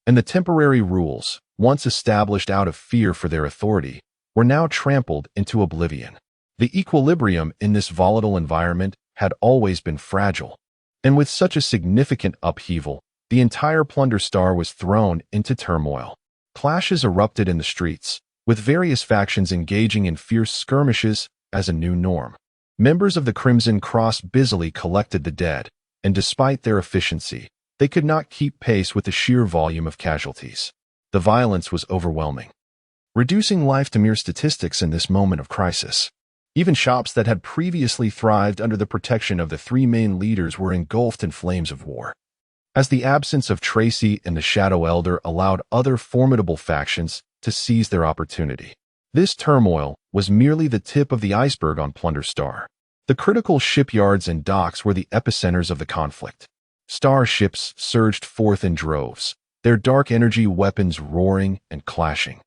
And the temporary rules, once established out of fear for their authority, were now trampled into oblivion. The equilibrium in this volatile environment had always been fragile, and with such a significant upheaval, the entire plunder star was thrown into turmoil. Clashes erupted in the streets, with various factions engaging in fierce skirmishes as a new norm. Members of the Crimson Cross busily collected the dead, and despite their efficiency, they could not keep pace with the sheer volume of casualties. The violence was overwhelming, reducing life to mere statistics in this moment of crisis. Even shops that had previously thrived under the protection of the 3 main leaders were engulfed in flames of war. As the absence of Tracy and the Shadow Elder allowed other formidable factions to seize their opportunity. This turmoil was merely the tip of the iceberg on Plunder Star. The critical shipyards and docks were the epicenters of the conflict. Starships surged forth in droves, their dark energy weapons roaring and clashing,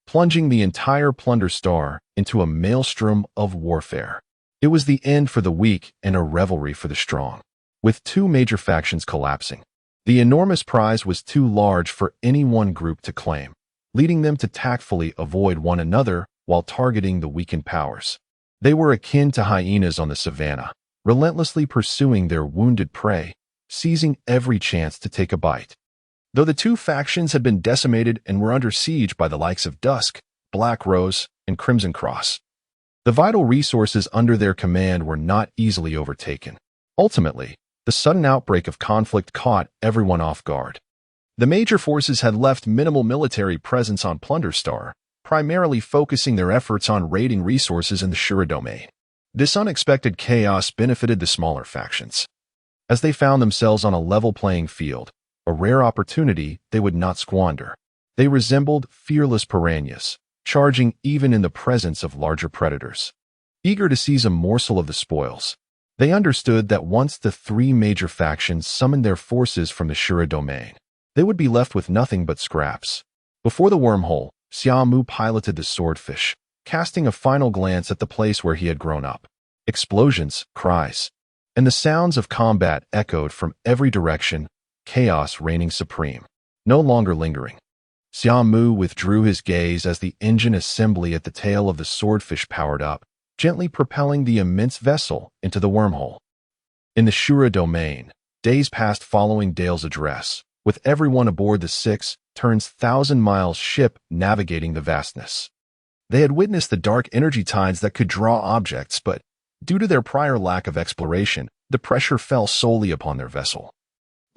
plunging the entire Plunder Star into a maelstrom of warfare. It was the end for the weak and a revelry for the strong. With 2 major factions collapsing, the enormous prize was too large for any one group to claim, leading them to tactfully avoid one another while targeting the weakened powers. They were akin to hyenas on the savannah, relentlessly pursuing their wounded prey, seizing every chance to take a bite. Though the 2 factions had been decimated and were under siege by the likes of Dusk, Black Rose, and Crimson Cross, the vital resources under their command were not easily overtaken. Ultimately, the sudden outbreak of conflict caught everyone off guard. The major forces had left minimal military presence on Plunder Star, primarily focusing their efforts on raiding resources in the Shura domain. This unexpected chaos benefited the smaller factions, as they found themselves on a level playing field, a rare opportunity they would not squander. They resembled fearless piranhas, charging even in the presence of larger predators, eager to seize a morsel of the spoils. They understood that once the 3 major factions summoned their forces from the Shura domain, they would be left with nothing but scraps. Before the wormhole, Xia Mu piloted the swordfish, casting a final glance at the place where he had grown up. Explosions, cries, and the sounds of combat echoed from every direction, chaos reigning supreme. No longer lingering, Xia Mu withdrew his gaze as the engine assembly at the tail of the swordfish powered up, gently propelling the immense vessel into the wormhole. In the Shura domain, Days passed following Dale's address, with everyone aboard the 6,000-mile ship navigating the vastness. They had witnessed the dark energy tides that could draw objects, but due to their prior lack of exploration, the pressure fell solely upon their vessel,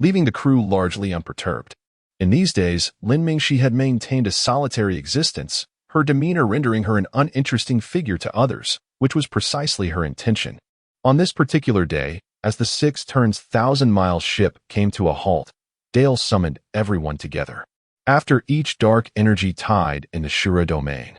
leaving the crew largely unperturbed. In these days, Lin Mingxi had maintained a solitary existence, her demeanor rendering her an uninteresting figure to others, which was precisely her intention. On this particular day, as the 6,000-mile ship came to a halt, Dale summoned everyone together. After each dark energy tide in the Shura domain,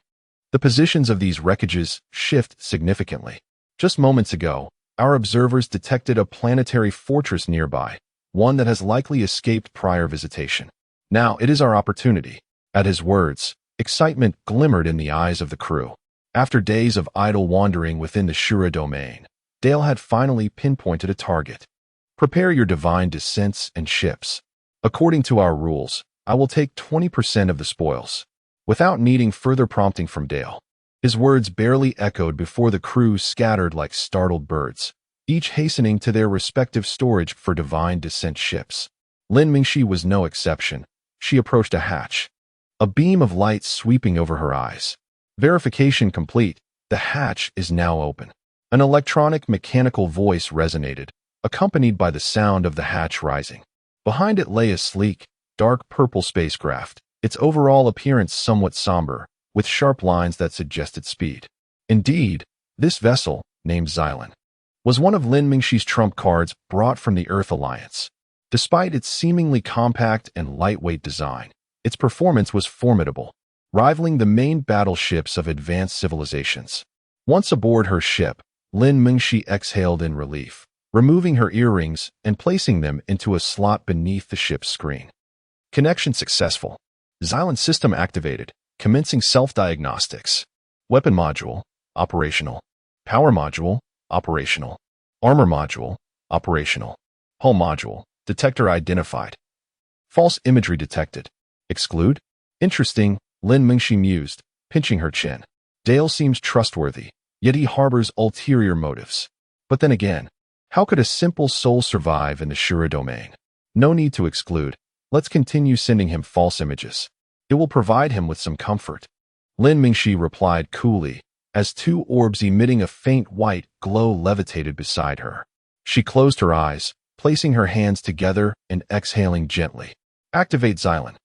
the positions of these wreckages shift significantly. Just moments ago, our observers detected a planetary fortress nearby, one that has likely escaped prior visitation. Now it is our opportunity. At his words, excitement glimmered in the eyes of the crew. After days of idle wandering within the Shura domain, Dale had finally pinpointed a target. Prepare your divine descents and ships. According to our rules, I will take 20% of the spoils. Without needing further prompting from Dale, his words barely echoed before the crew scattered like startled birds, each hastening to their respective storage for divine descent ships. Lin Mingxi was no exception. She approached a hatch, a beam of light sweeping over her eyes. Verification complete. The hatch is now open. An electronic mechanical voice resonated, accompanied by the sound of the hatch rising. Behind it lay a sleek, dark purple spacecraft, its overall appearance somewhat somber, with sharp lines that suggested speed. Indeed, this vessel, named Xylon, was one of Lin Mingxi's trump cards brought from the Earth Alliance. Despite its seemingly compact and lightweight design, its performance was formidable, rivaling the main battleships of advanced civilizations. Once aboard her ship, Lin Mingxi exhaled in relief, removing her earrings and placing them into a slot beneath the ship's screen. Connection successful. Xylon system activated, commencing self-diagnostics. Weapon module, operational. Power module, operational. Armor module, operational. Hull module, detector identified. False imagery detected. Exclude? Interesting, Lin Mingxi mused, pinching her chin. Dale seems trustworthy, yet he harbors ulterior motives. But then again, how could a simple soul survive in the Shura domain? No need to exclude. Let's continue sending him false images. It will provide him with some comfort. Lin Mingxi replied coolly, as two orbs emitting a faint white glow levitated beside her. She closed her eyes, placing her hands together and exhaling gently. Activate Xylon.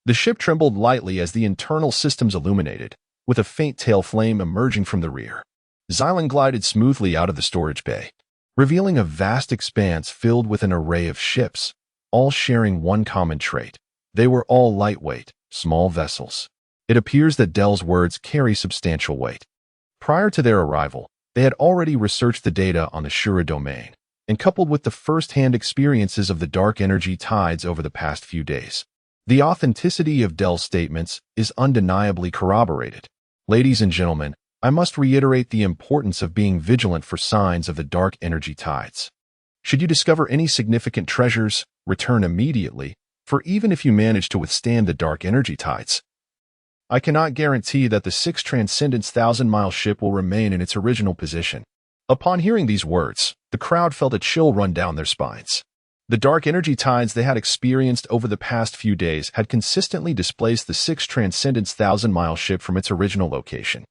The ship trembled lightly as the internal systems illuminated, with a faint tail flame emerging from the rear. Xylon glided smoothly out of the storage bay, revealing a vast expanse filled with an array of ships, all sharing one common trait. They were all lightweight, small vessels. It appears that Dell's words carry substantial weight. Prior to their arrival, they had already researched the data on the Shura domain, and coupled with the first-hand experiences of the dark energy tides over the past few days, the authenticity of Dell's statements is undeniably corroborated. Ladies and gentlemen, I must reiterate the importance of being vigilant for signs of the dark energy tides. Should you discover any significant treasures, return immediately, for even if you manage to withstand the dark energy tides, I cannot guarantee that the 6 Transcendence 1,000-mile ship will remain in its original position. Upon hearing these words, the crowd felt a chill run down their spines. The dark energy tides they had experienced over the past few days had consistently displaced the 6 Transcendence 1,000-mile ship from its original location.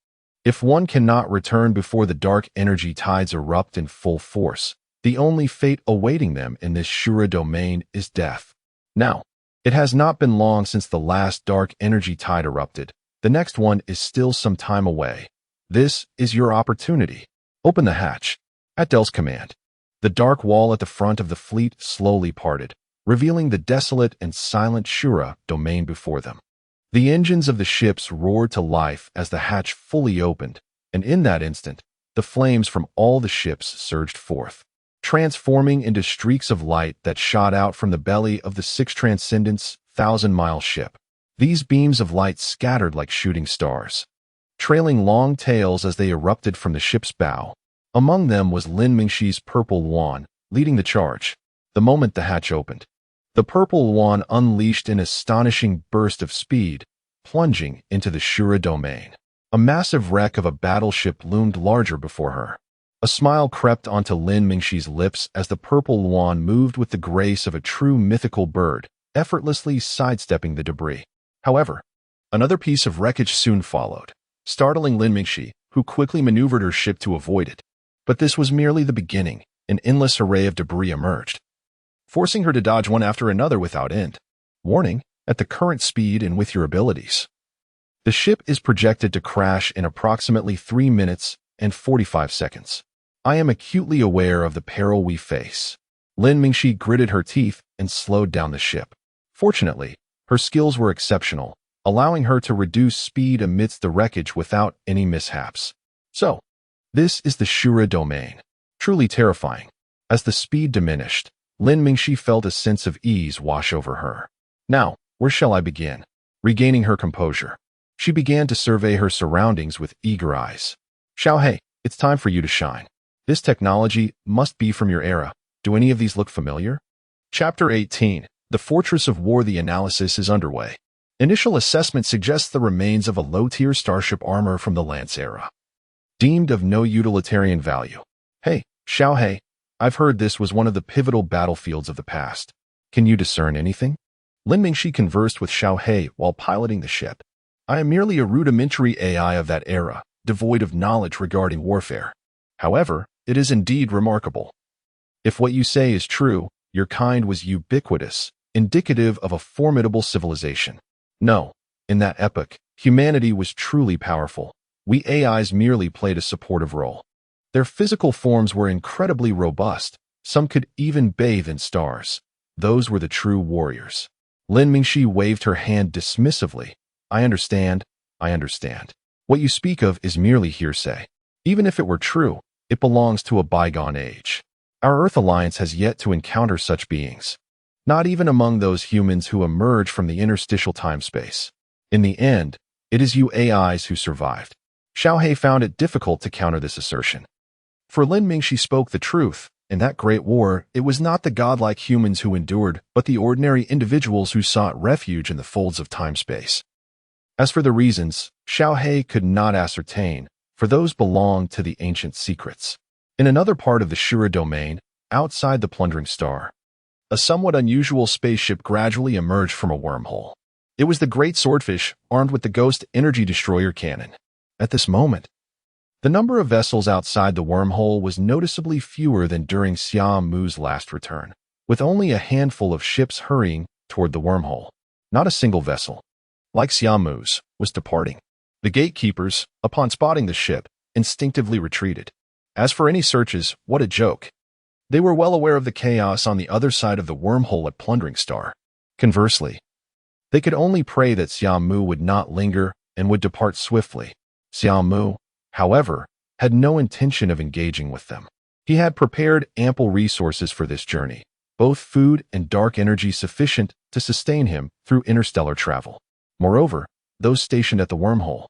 If one cannot return before the dark energy tides erupt in full force, the only fate awaiting them in this Shura domain is death. Now, it has not been long since the last dark energy tide erupted. The next one is still some time away. This is your opportunity. Open the hatch. At Dell's command, the dark wall at the front of the fleet slowly parted, revealing the desolate and silent Shura domain before them. The engines of the ships roared to life as the hatch fully opened, and in that instant, the flames from all the ships surged forth, transforming into streaks of light that shot out from the belly of the 6 Transcendence 1,000-mile ship. These beams of light scattered like shooting stars, trailing long tails as they erupted from the ship's bow. Among them was Lin Mingxi's purple wand, leading the charge. The moment the hatch opened, the purple wand unleashed an astonishing burst of speed, plunging into the Shura domain. A massive wreck of a battleship loomed larger before her. A smile crept onto Lin Mingxi's lips as the purple Luan moved with the grace of a true mythical bird, effortlessly sidestepping the debris. However, another piece of wreckage soon followed, startling Lin Mingxi, who quickly maneuvered her ship to avoid it. But this was merely the beginning. An endless array of debris emerged, forcing her to dodge one after another without end. Warning, at the current speed and with your abilities, the ship is projected to crash in approximately 3 minutes and 45 seconds. I am acutely aware of the peril we face. Lin Mingxi gritted her teeth and slowed down the ship. Fortunately, her skills were exceptional, allowing her to reduce speed amidst the wreckage without any mishaps. So, this is the Shura domain. Truly terrifying. As the speed diminished, Lin Mingxi felt a sense of ease wash over her. Now, where shall I begin? Regaining her composure, she began to survey her surroundings with eager eyes. Xiaohei, it's time for you to shine. This technology must be from your era. Do any of these look familiar? Chapter 18. The Fortress of War. The analysis is underway. Initial assessment suggests the remains of a low-tier starship armor from the Lance era, deemed of no utilitarian value. Hey, Xiaohei, I've heard this was one of the pivotal battlefields of the past. Can you discern anything? Lin Mingxi conversed with Xiaohei while piloting the ship. I am merely a rudimentary AI of that era, devoid of knowledge regarding warfare. However, it is indeed remarkable. If what you say is true, your kind was ubiquitous, indicative of a formidable civilization. No, in that epoch, humanity was truly powerful. We AIs merely played a supportive role. Their physical forms were incredibly robust. Some could even bathe in stars. Those were the true warriors. Lin Mingxi waved her hand dismissively. I understand. What you speak of is merely hearsay. Even if it were true, it belongs to a bygone age. Our Earth Alliance has yet to encounter such beings. Not even among those humans who emerge from the interstitial time-space. In the end, it is you AIs who survived. Xiaohei found it difficult to counter this assertion. For Lin Mingxi spoke the truth. In that great war, it was not the godlike humans who endured, but the ordinary individuals who sought refuge in the folds of time-space. As for the reasons, Xiaohei could not ascertain, for those belonged to the ancient secrets. In another part of the Shura domain, outside the plundering star, a somewhat unusual spaceship gradually emerged from a wormhole. It was the Great Swordfish, armed with the Ghost Energy Destroyer cannon. At this moment, the number of vessels outside the wormhole was noticeably fewer than during Xia Mu's last return, with only a handful of ships hurrying toward the wormhole. Not a single vessel, like Xia Mu's, was departing. The gatekeepers, upon spotting the ship, instinctively retreated. As for any searches, what a joke. They were well aware of the chaos on the other side of the wormhole at Plundering Star. Conversely, they could only pray that Xia Mu would not linger and would depart swiftly. Xia Mu, however, had no intention of engaging with them. He had prepared ample resources for this journey, both food and dark energy sufficient to sustain him through interstellar travel. Moreover, those stationed at the wormhole,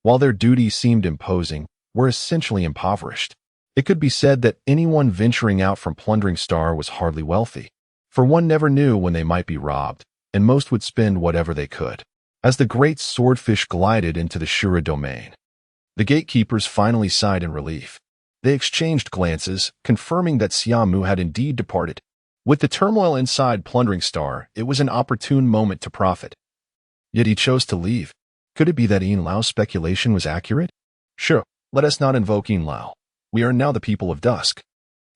while their duties seemed imposing, were essentially impoverished. It could be said that anyone venturing out from Plundering Star was hardly wealthy, for one never knew when they might be robbed, and most would spend whatever they could. As the Great Swordfish glided into the Shura domain, the gatekeepers finally sighed in relief. They exchanged glances, confirming that Xia Mu had indeed departed. With the turmoil inside Plundering Star, it was an opportune moment to profit. Yet he chose to leave. Could it be that Yin Lao's speculation was accurate? Sure, let us not invoke Yin Lao. We are now the people of dusk.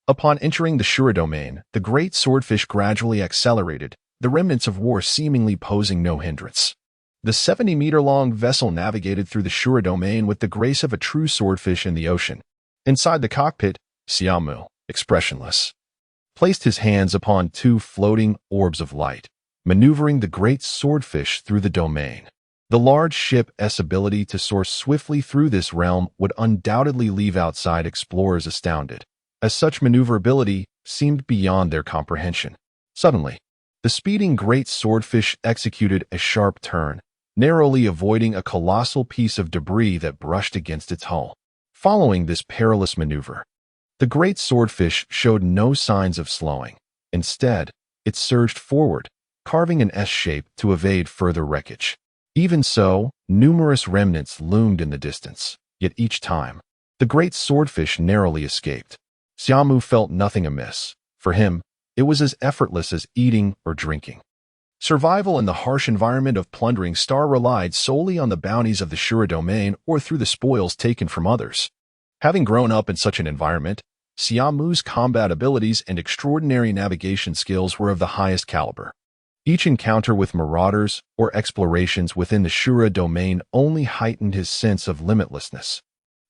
Upon entering the Shura domain, the Great Swordfish gradually accelerated, the remnants of war seemingly posing no hindrance. The 70-meter-long vessel navigated through the Shura domain with the grace of a true swordfish in the ocean. Inside the cockpit, Xia Mu, expressionless, placed his hands upon 2 floating orbs of light, maneuvering the Great Swordfish through the domain. The large ship's ability to soar swiftly through this realm would undoubtedly leave outside explorers astounded, as such maneuverability seemed beyond their comprehension. Suddenly, the speeding Great Swordfish executed a sharp turn, narrowly avoiding a colossal piece of debris that brushed against its hull. Following this perilous maneuver, the Great Swordfish showed no signs of slowing. Instead, it surged forward, carving an S shape to evade further wreckage. Even so, numerous remnants loomed in the distance, yet each time, The great swordfish narrowly escaped. Xia Mu felt nothing amiss. For him, it was as effortless as eating or drinking. Survival in the harsh environment of plundering star relied solely on the bounties of the Shura domain or through the spoils taken from others. Having grown up in such an environment, Xia Mu's combat abilities and extraordinary navigation skills were of the highest caliber. Each encounter with marauders or explorations within the Shura domain only heightened his sense of limitlessness.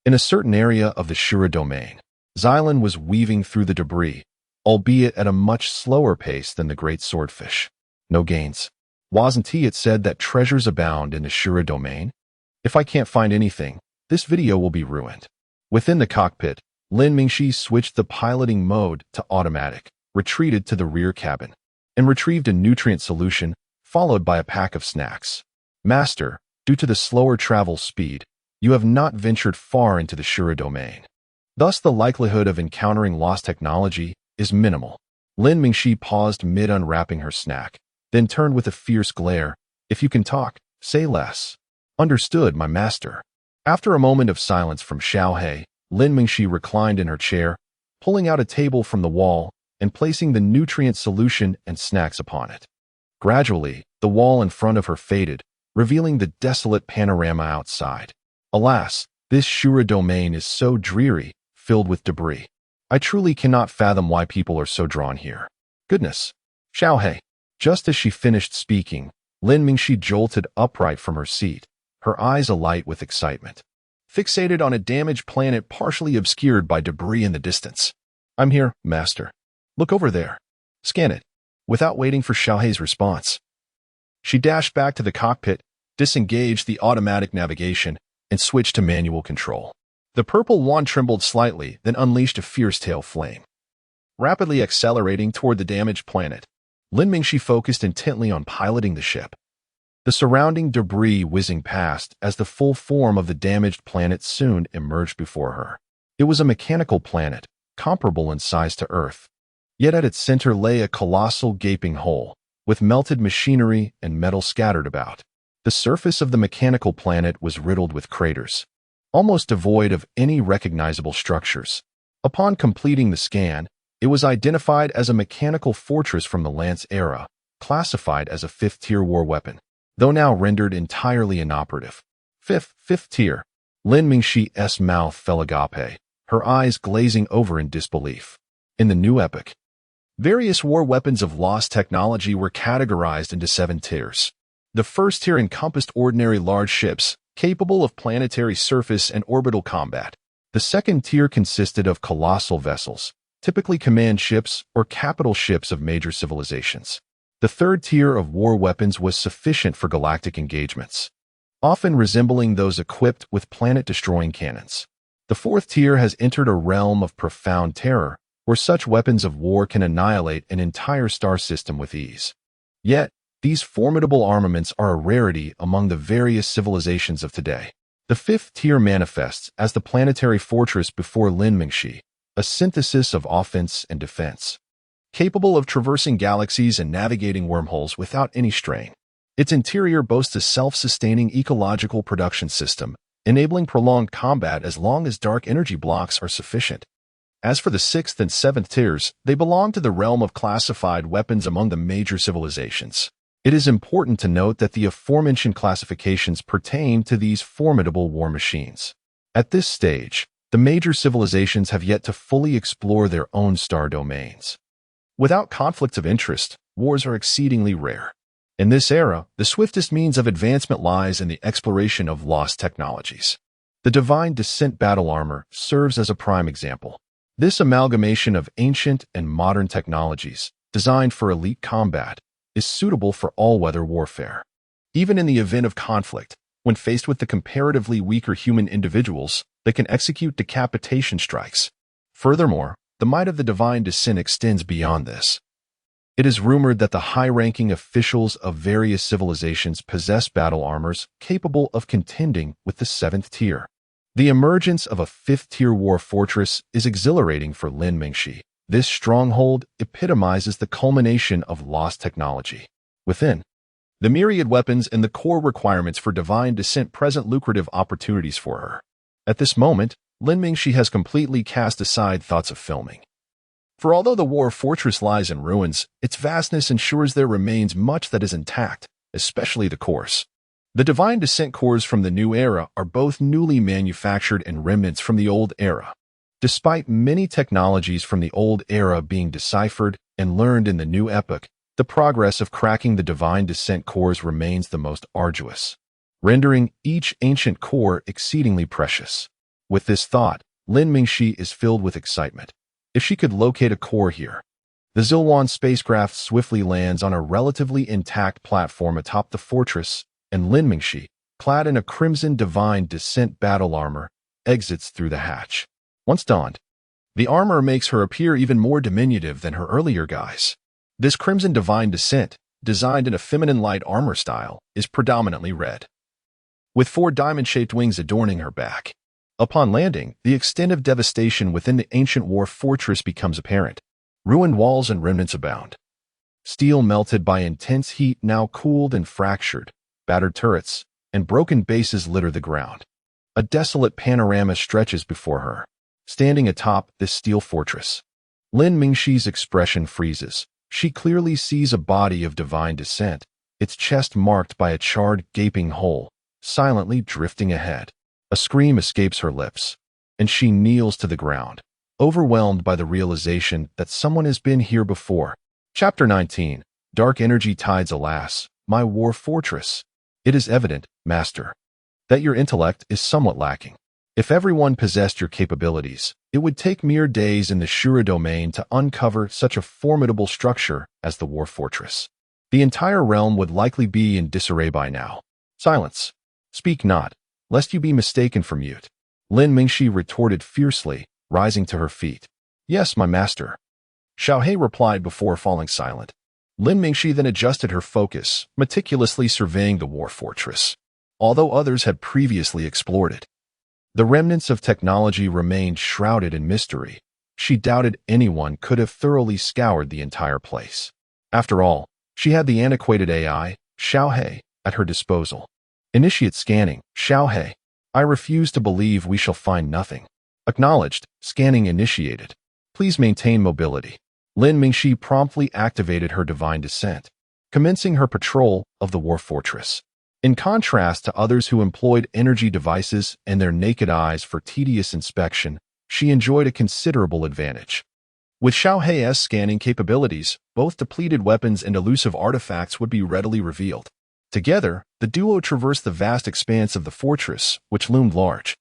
In a certain area of the Shura domain, Xylan was weaving through the debris, albeit at a much slower pace than the great swordfish. No gains. Wasn't it said that treasures abound in the Shura domain? If I can't find anything, this video will be ruined. Within the cockpit, Lin Mingxi switched the piloting mode to automatic, retreated to the rear cabin, and retrieved a nutrient solution, followed by a pack of snacks. Master, due to the slower travel speed, you have not ventured far into the Shura domain. Thus the likelihood of encountering lost technology is minimal. Lin Mingxi paused mid-unwrapping her snack, then turned with a fierce glare. If you can talk, say less. Understood, my master. After a moment of silence from Xiaohe, Lin Mingxi reclined in her chair, pulling out a table from the wall and placing the nutrient solution and snacks upon it. Gradually, the wall in front of her faded, revealing the desolate panorama outside. Alas, this Shura domain is so dreary, filled with debris. I truly cannot fathom why people are so drawn here. Goodness. Xiaohe. Just as she finished speaking, Lin Mingxi jolted upright from her seat, her eyes alight with excitement. Fixated on a damaged planet partially obscured by debris in the distance. I'm here, master. Look over there. Scan it. Without waiting for Xiaohe's response, she dashed back to the cockpit, disengaged the automatic navigation, and switched to manual control. The purple wand trembled slightly, then unleashed a fierce tail flame. Rapidly accelerating toward the damaged planet, Lin Mingxi focused intently on piloting the ship. The surrounding debris whizzing past as the full form of the damaged planet soon emerged before her. It was a mechanical planet, comparable in size to Earth. Yet at its center lay a colossal gaping hole, with melted machinery and metal scattered about. The surface of the mechanical planet was riddled with craters, almost devoid of any recognizable structures. Upon completing the scan, it was identified as a mechanical fortress from the Lance era, classified as a 5th-tier war weapon, though now rendered entirely inoperative. Fifth tier. Lin Mingxi's mouth fell agape, her eyes glazing over in disbelief. In the new epoch, various war weapons of lost technology were categorized into 7 tiers. The first tier encompassed ordinary large ships, capable of planetary surface and orbital combat. The second tier consisted of colossal vessels, typically command ships or capital ships of major civilizations. The third tier of war weapons was sufficient for galactic engagements, often resembling those equipped with planet-destroying cannons. The fourth tier has entered a realm of profound terror, where such weapons of war can annihilate an entire star system with ease. Yet, these formidable armaments are a rarity among the various civilizations of today. The fifth tier manifests as the planetary fortress before Lin Mingxi, a synthesis of offense and defense, capable of traversing galaxies and navigating wormholes without any strain. Its interior boasts a self-sustaining ecological production system, enabling prolonged combat as long as dark energy blocks are sufficient. As for the 6th and 7th tiers, they belong to the realm of classified weapons among the major civilizations. It is important to note that the aforementioned classifications pertain to these formidable war machines. At this stage, the major civilizations have yet to fully explore their own star domains. Without conflicts of interest, wars are exceedingly rare. In this era, the swiftest means of advancement lies in the exploration of lost technologies. The Divine Descent battle armor serves as a prime example. This amalgamation of ancient and modern technologies, designed for elite combat, is suitable for all-weather warfare. Even in the event of conflict, when faced with the comparatively weaker human individuals that can execute decapitation strikes. Furthermore, the might of the Divine Descent extends beyond this. It is rumored that the high-ranking officials of various civilizations possess battle armors capable of contending with the 7th tier. The emergence of a 5th-tier war fortress is exhilarating for Lin Mingxi. This stronghold epitomizes the culmination of lost technology. Within, the myriad weapons and the core requirements for Divine Descent present lucrative opportunities for her. At this moment, Lin Mingxi has completely cast aside thoughts of filming. For although the war fortress lies in ruins, its vastness ensures there remains much that is intact, especially the cores. The Divine Descent cores from the new era are both newly manufactured and remnants from the old era. Despite many technologies from the old era being deciphered and learned in the new epoch, the progress of cracking the Divine Descent cores remains the most arduous, rendering each ancient core exceedingly precious. With this thought, Lin Mingxi is filled with excitement. If she could locate a core here. The Zilwan spacecraft swiftly lands on a relatively intact platform atop the fortress, and Lin Mingxi, clad in a crimson Divine Descent battle armor, exits through the hatch. Once donned, the armor makes her appear even more diminutive than her earlier guise. This crimson Divine Descent, designed in a feminine light armor style, is predominantly red, with 4 diamond-shaped wings adorning her back. Upon landing, the extent of devastation within the ancient war fortress becomes apparent. Ruined walls and remnants abound. Steel melted by intense heat now cooled and fractured, battered turrets, and broken bases litter the ground. A desolate panorama stretches before her. Standing atop this steel fortress, Lin Mingxi's expression freezes. She clearly sees a body of Divine Descent, its chest marked by a charred, gaping hole, silently drifting ahead. A scream escapes her lips, and she kneels to the ground, overwhelmed by the realization that someone has been here before. Chapter 19. Dark Energy Tides. Alas, my war fortress. It is evident, Master, that your intellect is somewhat lacking. If everyone possessed your capabilities, it would take mere days in the Shura domain to uncover such a formidable structure as the war fortress. The entire realm would likely be in disarray by now. Silence. Speak not, lest you be mistaken for mute. Lin Mingxi retorted fiercely, rising to her feet. Yes, my master. Xiaohe replied before falling silent. Lin Mingxi then adjusted her focus, meticulously surveying the war fortress. Although others had previously explored it, the remnants of technology remained shrouded in mystery. She doubted anyone could have thoroughly scoured the entire place. After all, she had the antiquated AI, Xiaohe, at her disposal. Initiate scanning, Xiaohe. I refuse to believe we shall find nothing. Acknowledged. Scanning initiated. Please maintain mobility. Lin Mingxi promptly activated her Divine Descent, commencing her patrol of the war fortress. In contrast to others who employed energy devices and their naked eyes for tedious inspection, she enjoyed a considerable advantage. With Xiaohe's scanning capabilities, both depleted weapons and elusive artifacts would be readily revealed. Together, the duo traversed the vast expanse of the fortress, which loomed large,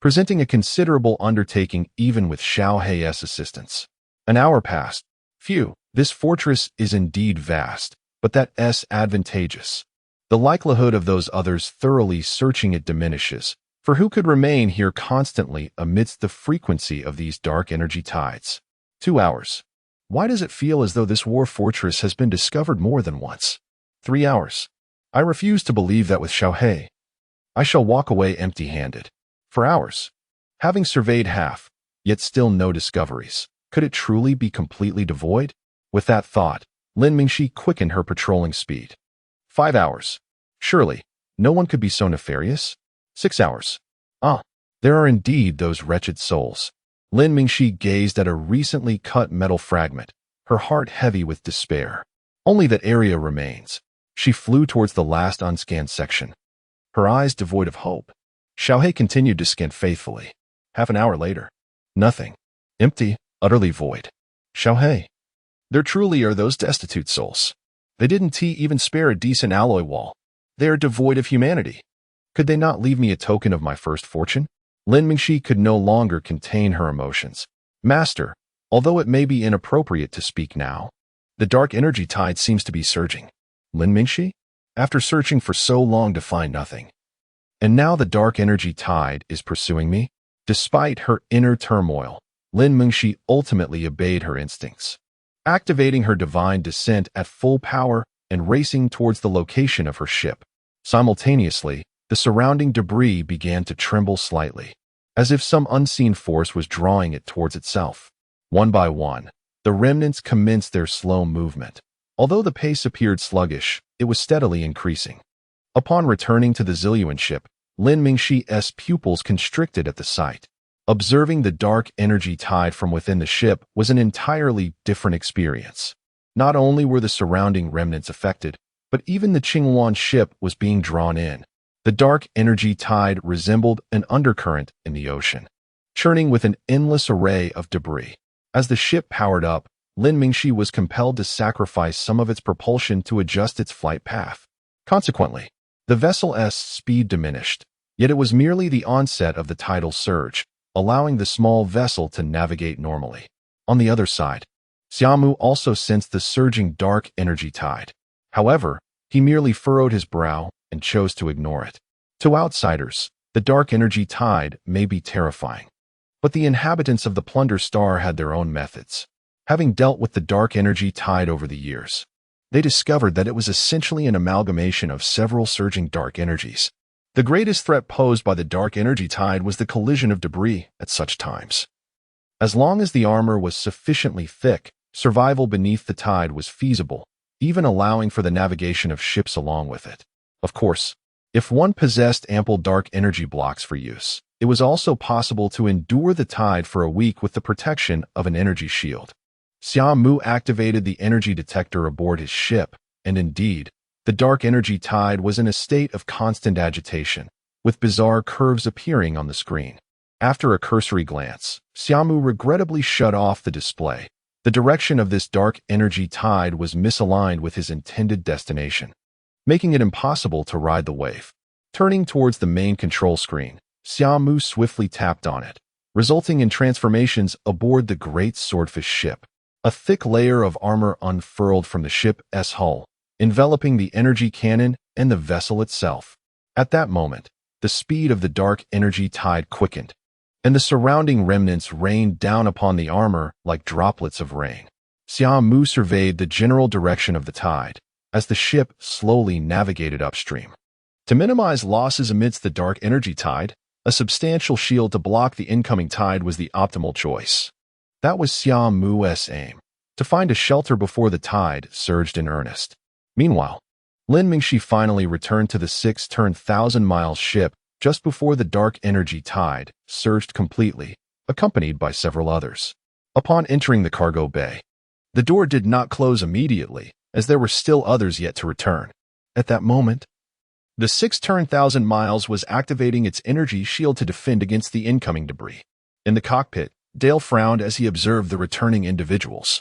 presenting a considerable undertaking even with Xiaohe's assistance. An hour passed. Phew, this fortress is indeed vast, but that's advantageous. The likelihood of those others thoroughly searching it diminishes, for who could remain here constantly amidst the frequency of these dark energy tides? 2 hours. Why does it feel as though this war fortress has been discovered more than once? 3 hours. I refuse to believe that with Xiaohe. I shall walk away empty-handed. 4 hours. Having surveyed half, yet still no discoveries. Could it truly be completely devoid? With that thought, Lin Mingxi quickened her patrolling speed. 5 hours. Surely, no one could be so nefarious. 6 hours. Ah, there are indeed those wretched souls. Lin Mingxi gazed at a recently cut metal fragment, her heart heavy with despair. Only that area remains. She flew towards the last unscanned section, her eyes devoid of hope. Xiaohe continued to scan faithfully. Half an hour later, nothing. Empty, utterly void. Xiaohe. There truly are those destitute souls. They didn't even spare a decent alloy wall. They are devoid of humanity. Could they not leave me a token of my first fortune? Lin Mingxi could no longer contain her emotions. Master, although it may be inappropriate to speak now, the dark energy tide seems to be surging. Lin Mingxi? After searching for so long to find nothing. And now the dark energy tide is pursuing me? Despite her inner turmoil, Lin Mingxi ultimately obeyed her instincts, activating her Divine Descent at full power and racing towards the location of her ship. Simultaneously, the surrounding debris began to tremble slightly, as if some unseen force was drawing it towards itself. One by one, the remnants commenced their slow movement. Although the pace appeared sluggish, it was steadily increasing. Upon returning to the Zillion ship, Lin Mingxi's pupils constricted at the sight. Observing the dark energy tide from within the ship was an entirely different experience. Not only were the surrounding remnants affected, but even the Qinghuan ship was being drawn in. The dark energy tide resembled an undercurrent in the ocean, churning with an endless array of debris. As the ship powered up, Lin Mingxi was compelled to sacrifice some of its propulsion to adjust its flight path. Consequently, the vessel's speed diminished, yet it was merely the onset of the tidal surge, allowing the small vessel to navigate normally. On the other side, Xia Mu also sensed the surging dark energy tide. However, he merely furrowed his brow and chose to ignore it. To outsiders, the dark energy tide may be terrifying, but the inhabitants of the Plunder Star had their own methods. Having dealt with the dark energy tide over the years, they discovered that it was essentially an amalgamation of several surging dark energies. The greatest threat posed by the dark energy tide was the collision of debris at such times. As long as the armor was sufficiently thick, survival beneath the tide was feasible, even allowing for the navigation of ships along with it. Of course, if one possessed ample dark energy blocks for use, it was also possible to endure the tide for a week with the protection of an energy shield. Xia Mu activated the energy detector aboard his ship, and indeed, the dark energy tide was in a state of constant agitation, with bizarre curves appearing on the screen. After a cursory glance, Xia Mu regrettably shut off the display. The direction of this dark energy tide was misaligned with his intended destination, making it impossible to ride the wave. Turning towards the main control screen, Xia Mu swiftly tapped on it, resulting in transformations aboard the great swordfish ship. A thick layer of armor unfurled from the ship's hull, enveloping the energy cannon and the vessel itself. At that moment, the speed of the dark energy tide quickened, and the surrounding remnants rained down upon the armor like droplets of rain. Xia Mu surveyed the general direction of the tide as the ship slowly navigated upstream. To minimize losses amidst the dark energy tide, a substantial shield to block the incoming tide was the optimal choice. That was Xia Mu's aim, to find a shelter before the tide surged in earnest. Meanwhile, Lin Mingxi finally returned to the 6,000-mile ship just before the dark energy tide surged completely, accompanied by several others. Upon entering the cargo bay, the door did not close immediately, as there were still others yet to return. At that moment, the 6,000 miles was activating its energy shield to defend against the incoming debris. In the cockpit, Dale frowned as he observed the returning individuals.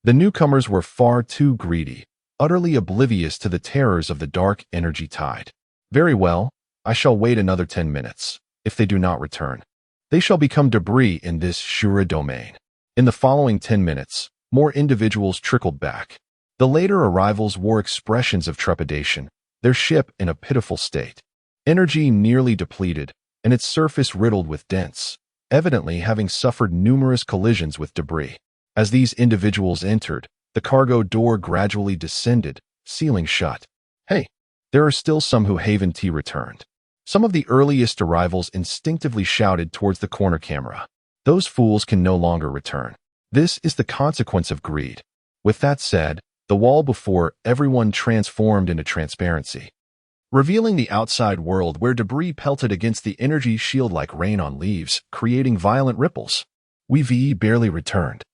The newcomers were far too greedy, utterly oblivious to the terrors of the dark energy tide. Very well, I shall wait another 10 minutes. If they do not return, they shall become debris in this Shura domain. In the following 10 minutes, more individuals trickled back. The later arrivals wore expressions of trepidation, their ship in a pitiful state. Energy nearly depleted, and its surface riddled with dents, evidently having suffered numerous collisions with debris. As these individuals entered, the cargo door gradually descended, sealing shut. Hey, there are still some who haven't returned. Some of the earliest arrivals instinctively shouted towards the corner camera. Those fools can no longer return. This is the consequence of greed. With that said, the wall before everyone transformed into transparency, revealing the outside world where debris pelted against the energy shield like rain on leaves, creating violent ripples. We've barely returned.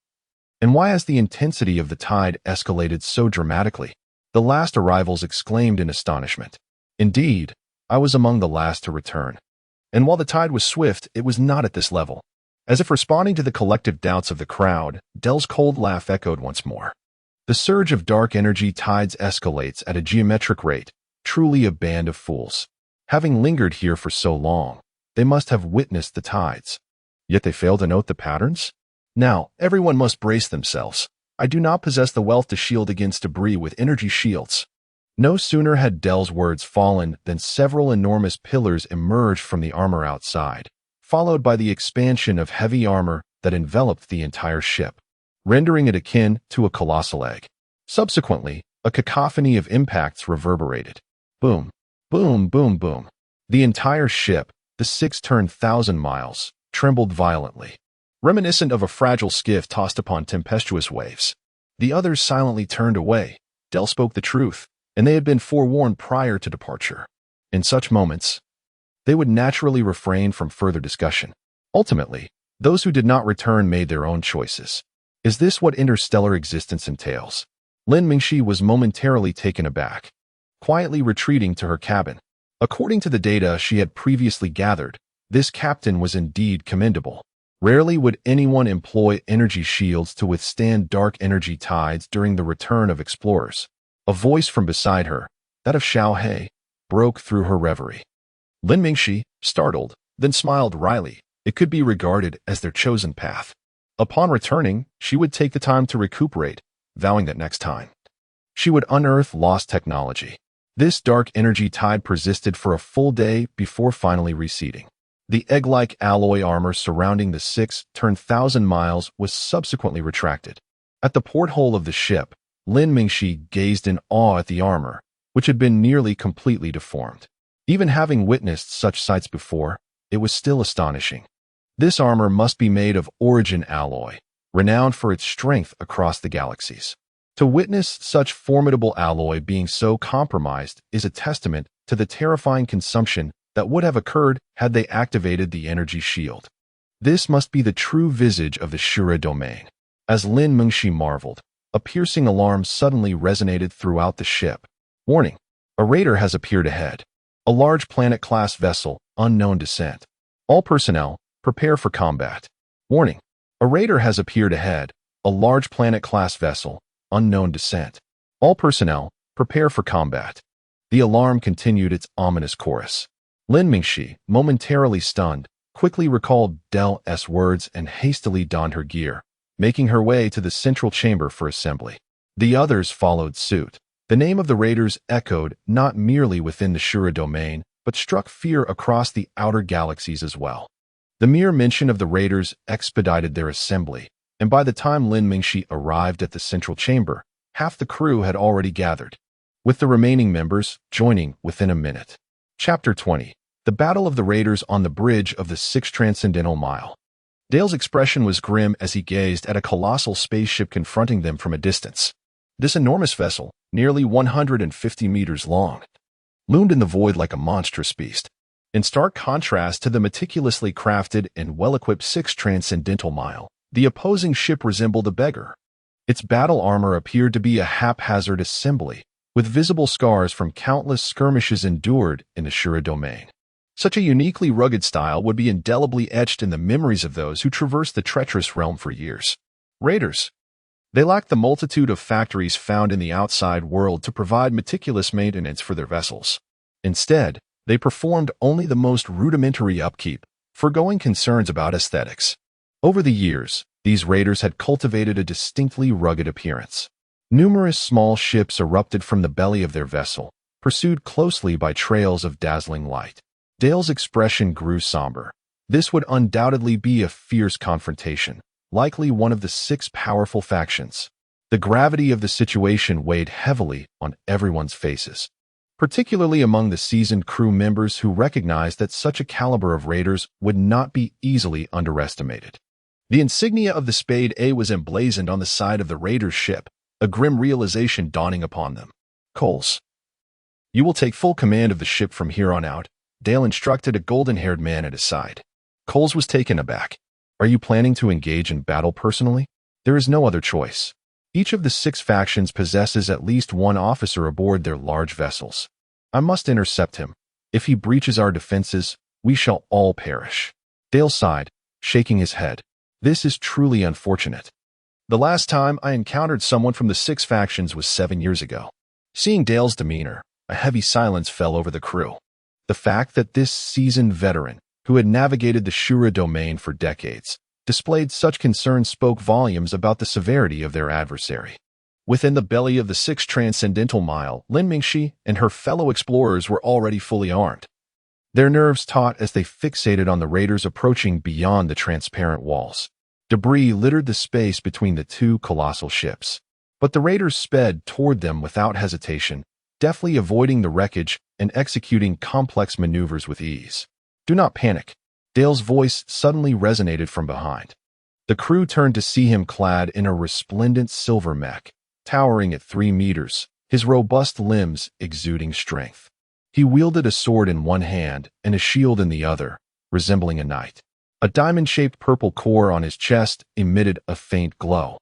And why has the intensity of the tide escalated so dramatically? The last arrivals exclaimed in astonishment. Indeed, I was among the last to return. And while the tide was swift, it was not at this level. As if responding to the collective doubts of the crowd, Dell's cold laugh echoed once more. The surge of dark energy tides escalates at a geometric rate, truly a band of fools. Having lingered here for so long, they must have witnessed the tides. Yet they fail to note the patterns? Now, everyone must brace themselves. I do not possess the wealth to shield against debris with energy shields. No sooner had Dell's words fallen than several enormous pillars emerged from the armor outside, followed by the expansion of heavy armor that enveloped the entire ship, rendering it akin to a colossal egg. Subsequently, a cacophony of impacts reverberated. Boom, boom, boom, boom. The entire ship, the 6,000 miles, trembled violently, reminiscent of a fragile skiff tossed upon tempestuous waves. The others silently turned away. Dell spoke the truth, and they had been forewarned prior to departure. In such moments, they would naturally refrain from further discussion. Ultimately, Those who did not return made their own choices. Is this what interstellar existence entails? Lin Mingxi was momentarily taken aback, quietly retreating to her cabin. According to the data she had previously gathered, this captain was indeed commendable. Rarely would anyone employ energy shields to withstand dark energy tides during the return of explorers. A voice from beside her, that of Xiao He, broke through her reverie. Lin Mingxi, startled, then smiled wryly. It could be regarded as their chosen path. Upon returning, she would take the time to recuperate, vowing that next time she would unearth lost technology. This dark energy tide persisted for a full day before finally receding. The egg-like alloy armor surrounding the 6,000 miles was subsequently retracted. At the porthole of the ship, Lin Mingxi gazed in awe at the armor, which had been nearly completely deformed. Even having witnessed such sights before, it was still astonishing. This armor must be made of origin alloy, renowned for its strength across the galaxies. To witness such formidable alloy being so compromised is a testament to the terrifying consumption that would have occurred had they activated the energy shield. This must be the true visage of the Shura domain. As Lin Mingxi marveled, a piercing alarm suddenly resonated throughout the ship. Warning! A raider has appeared ahead. A large planet-class vessel, unknown descent. All personnel, prepare for combat. Warning! A raider has appeared ahead. A large planet-class vessel, unknown descent. All personnel, prepare for combat. The alarm continued its ominous chorus. Lin Mingxi, momentarily stunned, quickly recalled Del's words and hastily donned her gear, making her way to the central chamber for assembly. The others followed suit. The name of the raiders echoed not merely within the Shura domain, but struck fear across the outer galaxies as well. The mere mention of the raiders expedited their assembly, and by the time Lin Mingxi arrived at the central chamber, half the crew had already gathered, with the remaining members joining within a minute. Chapter 20. The Battle of the Raiders on the Bridge of the Sixth Transcendental Mile. Dale's expression was grim as he gazed at a colossal spaceship confronting them from a distance. This enormous vessel, nearly 150 meters long, loomed in the void like a monstrous beast. In stark contrast to the meticulously crafted and well-equipped Sixth Transcendental Mile, the opposing ship resembled a beggar. Its battle armor appeared to be a haphazard assembly, with visible scars from countless skirmishes endured in the Shura domain. Such a uniquely rugged style would be indelibly etched in the memories of those who traversed the treacherous realm for years. Raiders. They lacked the multitude of factories found in the outside world to provide meticulous maintenance for their vessels. Instead, they performed only the most rudimentary upkeep, foregoing concerns about aesthetics. Over the years, these raiders had cultivated a distinctly rugged appearance. Numerous small ships erupted from the belly of their vessel, pursued closely by trails of dazzling light. Dale's expression grew somber. This would undoubtedly be a fierce confrontation, likely one of the 6 powerful factions. The gravity of the situation weighed heavily on everyone's faces, particularly among the seasoned crew members who recognized that such a caliber of raiders would not be easily underestimated. The insignia of the Spade A was emblazoned on the side of the raiders' ship, a grim realization dawning upon them. Coles. You will take full command of the ship from here on out, Dale instructed a golden-haired man at his side. Coles was taken aback. Are you planning to engage in battle personally? There is no other choice. Each of the 6 factions possesses at least one officer aboard their large vessels. I must intercept him. If he breaches our defenses, we shall all perish. Dale sighed, shaking his head. This is truly unfortunate. The last time I encountered someone from the 6 factions was 7 years ago. Seeing Dale's demeanor, a heavy silence fell over the crew. The fact that this seasoned veteran, who had navigated the Shura domain for decades, displayed such concern spoke volumes about the severity of their adversary. Within the belly of the Sixth Transcendental Mile, Lin Mingxi and her fellow explorers were already fully armed. Their nerves taut as they fixated on the raiders approaching beyond the transparent walls. Debris littered the space between the 2 colossal ships, but the raiders sped toward them without hesitation, deftly avoiding the wreckage and executing complex maneuvers with ease. Do not panic. Dale's voice suddenly resonated from behind. The crew turned to see him clad in a resplendent silver mech, towering at 3 meters, his robust limbs exuding strength. He wielded a sword in one hand and a shield in the other, resembling a knight. A diamond-shaped purple core on his chest emitted a faint glow.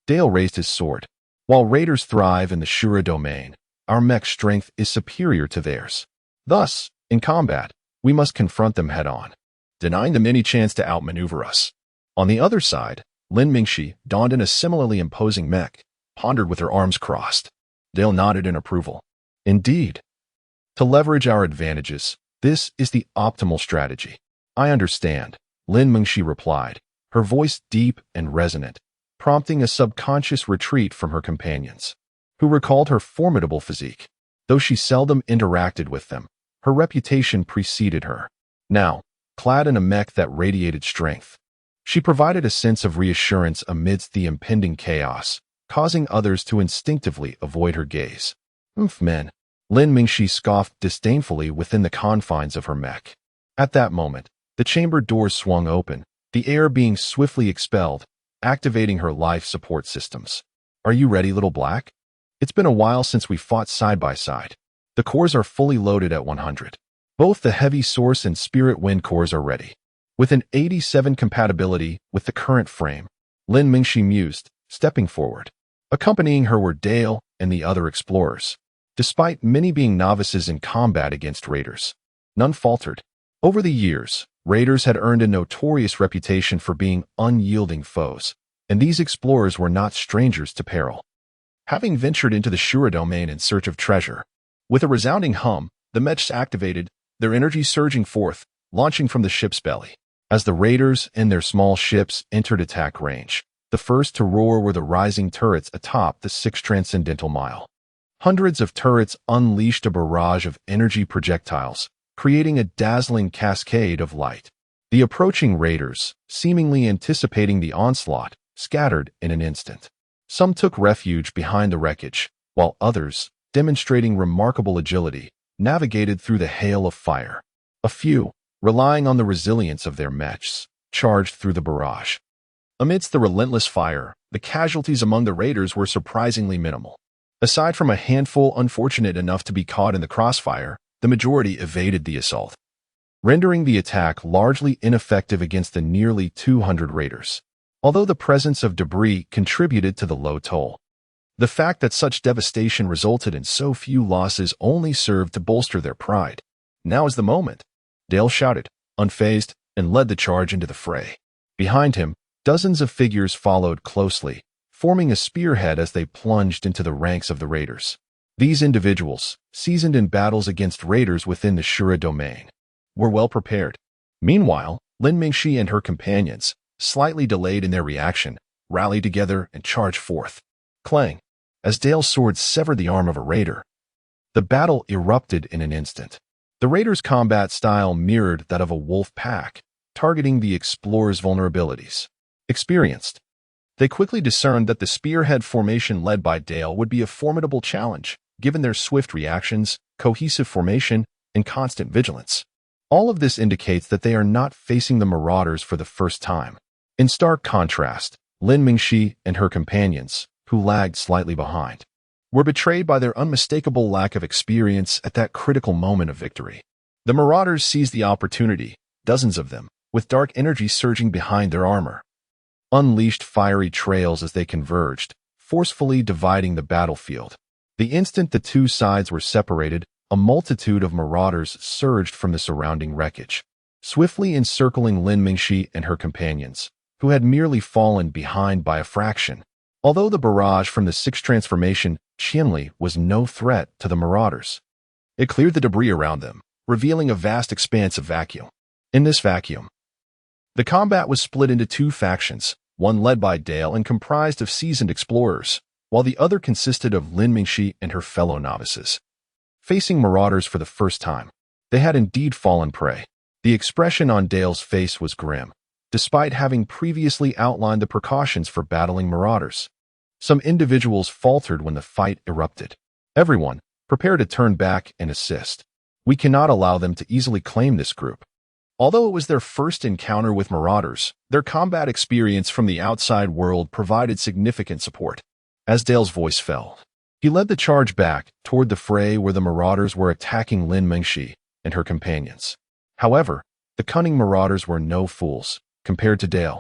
Dale raised his sword. While raiders thrive in the Shura domain, our mech strength is superior to theirs. Thus, in combat, we must confront them head-on, denying them any chance to outmaneuver us. On the other side, Lin Mingxi, donned in a similarly imposing mech, pondered with her arms crossed. Dale nodded in approval. Indeed. To leverage our advantages, this is the optimal strategy. I understand, Lin Mingxi replied, her voice deep and resonant, prompting a subconscious retreat from her companions, who recalled her formidable physique. Though she seldom interacted with them, her reputation preceded her. Now, clad in a mech that radiated strength, she provided a sense of reassurance amidst the impending chaos, causing others to instinctively avoid her gaze. Men, Lin Mingxi scoffed disdainfully within the confines of her mech. At that moment, the chamber doors swung open, the air being swiftly expelled, activating her life support systems. Are you ready, little black? It's been a while since we fought side by side. The cores are fully loaded at 100. Both the heavy source and spirit wind cores are ready. With an 87 compatibility with the current frame, Lin Mingxi mused, stepping forward. Accompanying her were Dale and the other explorers. Despite many being novices in combat against raiders, none faltered. Over the years, raiders had earned a notorious reputation for being unyielding foes, and these explorers were not strangers to peril. Having ventured into the Shura domain in search of treasure, with a resounding hum, the mechs activated, their energy surging forth, launching from the ship's belly. As the raiders and their small ships entered attack range, the first to roar were the rising turrets atop the 6th transcendental mile. Hundreds of turrets unleashed a barrage of energy projectiles, creating a dazzling cascade of light. The approaching raiders, seemingly anticipating the onslaught, scattered in an instant. Some took refuge behind the wreckage, while others, demonstrating remarkable agility, navigated through the hail of fire. A few, relying on the resilience of their mechs, charged through the barrage. Amidst the relentless fire, the casualties among the raiders were surprisingly minimal. Aside from a handful unfortunate enough to be caught in the crossfire, the majority evaded the assault, rendering the attack largely ineffective against the nearly 200 raiders. Although the presence of debris contributed to the low toll, the fact that such devastation resulted in so few losses only served to bolster their pride. Now is the moment, Dale shouted, unfazed, and led the charge into the fray. Behind him, dozens of figures followed closely, forming a spearhead as they plunged into the ranks of the raiders. These individuals, seasoned in battles against raiders within the Shura domain, were well prepared. Meanwhile, Lin Mingxi and her companions, slightly delayed in their reaction, rallied together and charged forth. Clang! As Dale's sword severed the arm of a raider, the battle erupted in an instant. The raiders' combat style mirrored that of a wolf pack, targeting the explorer's vulnerabilities. Experienced, they quickly discerned that the spearhead formation led by Dale would be a formidable challenge, given their swift reactions, cohesive formation, and constant vigilance. All of this indicates that they are not facing the marauders for the first time. In stark contrast, Lin Mingxi and her companions, who lagged slightly behind, were betrayed by their unmistakable lack of experience at that critical moment of victory. The marauders seized the opportunity, dozens of them, with dark energy surging behind their armor, unleashed fiery trails as they converged, forcefully dividing the battlefield. The instant the two sides were separated, a multitude of marauders surged from the surrounding wreckage, swiftly encircling Lin Mingxi and her companions, who had merely fallen behind by a fraction. Although the barrage from the 6th transformation, Qianli, was no threat to the marauders. It cleared the debris around them, revealing a vast expanse of vacuum. In this vacuum, the combat was split into two factions, one led by Dale and comprised of seasoned explorers, while the other consisted of Lin Mingxi and her fellow novices. Facing marauders for the first time, they had indeed fallen prey. The expression on Dale's face was grim, despite having previously outlined the precautions for battling marauders. Some individuals faltered when the fight erupted. Everyone, prepare to turn back and assist. We cannot allow them to easily claim this group. Although it was their first encounter with marauders, their combat experience from the outside world provided significant support. As Dale's voice fell, he led the charge back toward the fray where the marauders were attacking Lin Mingxi and her companions. However, the cunning marauders were no fools. compared to Dale.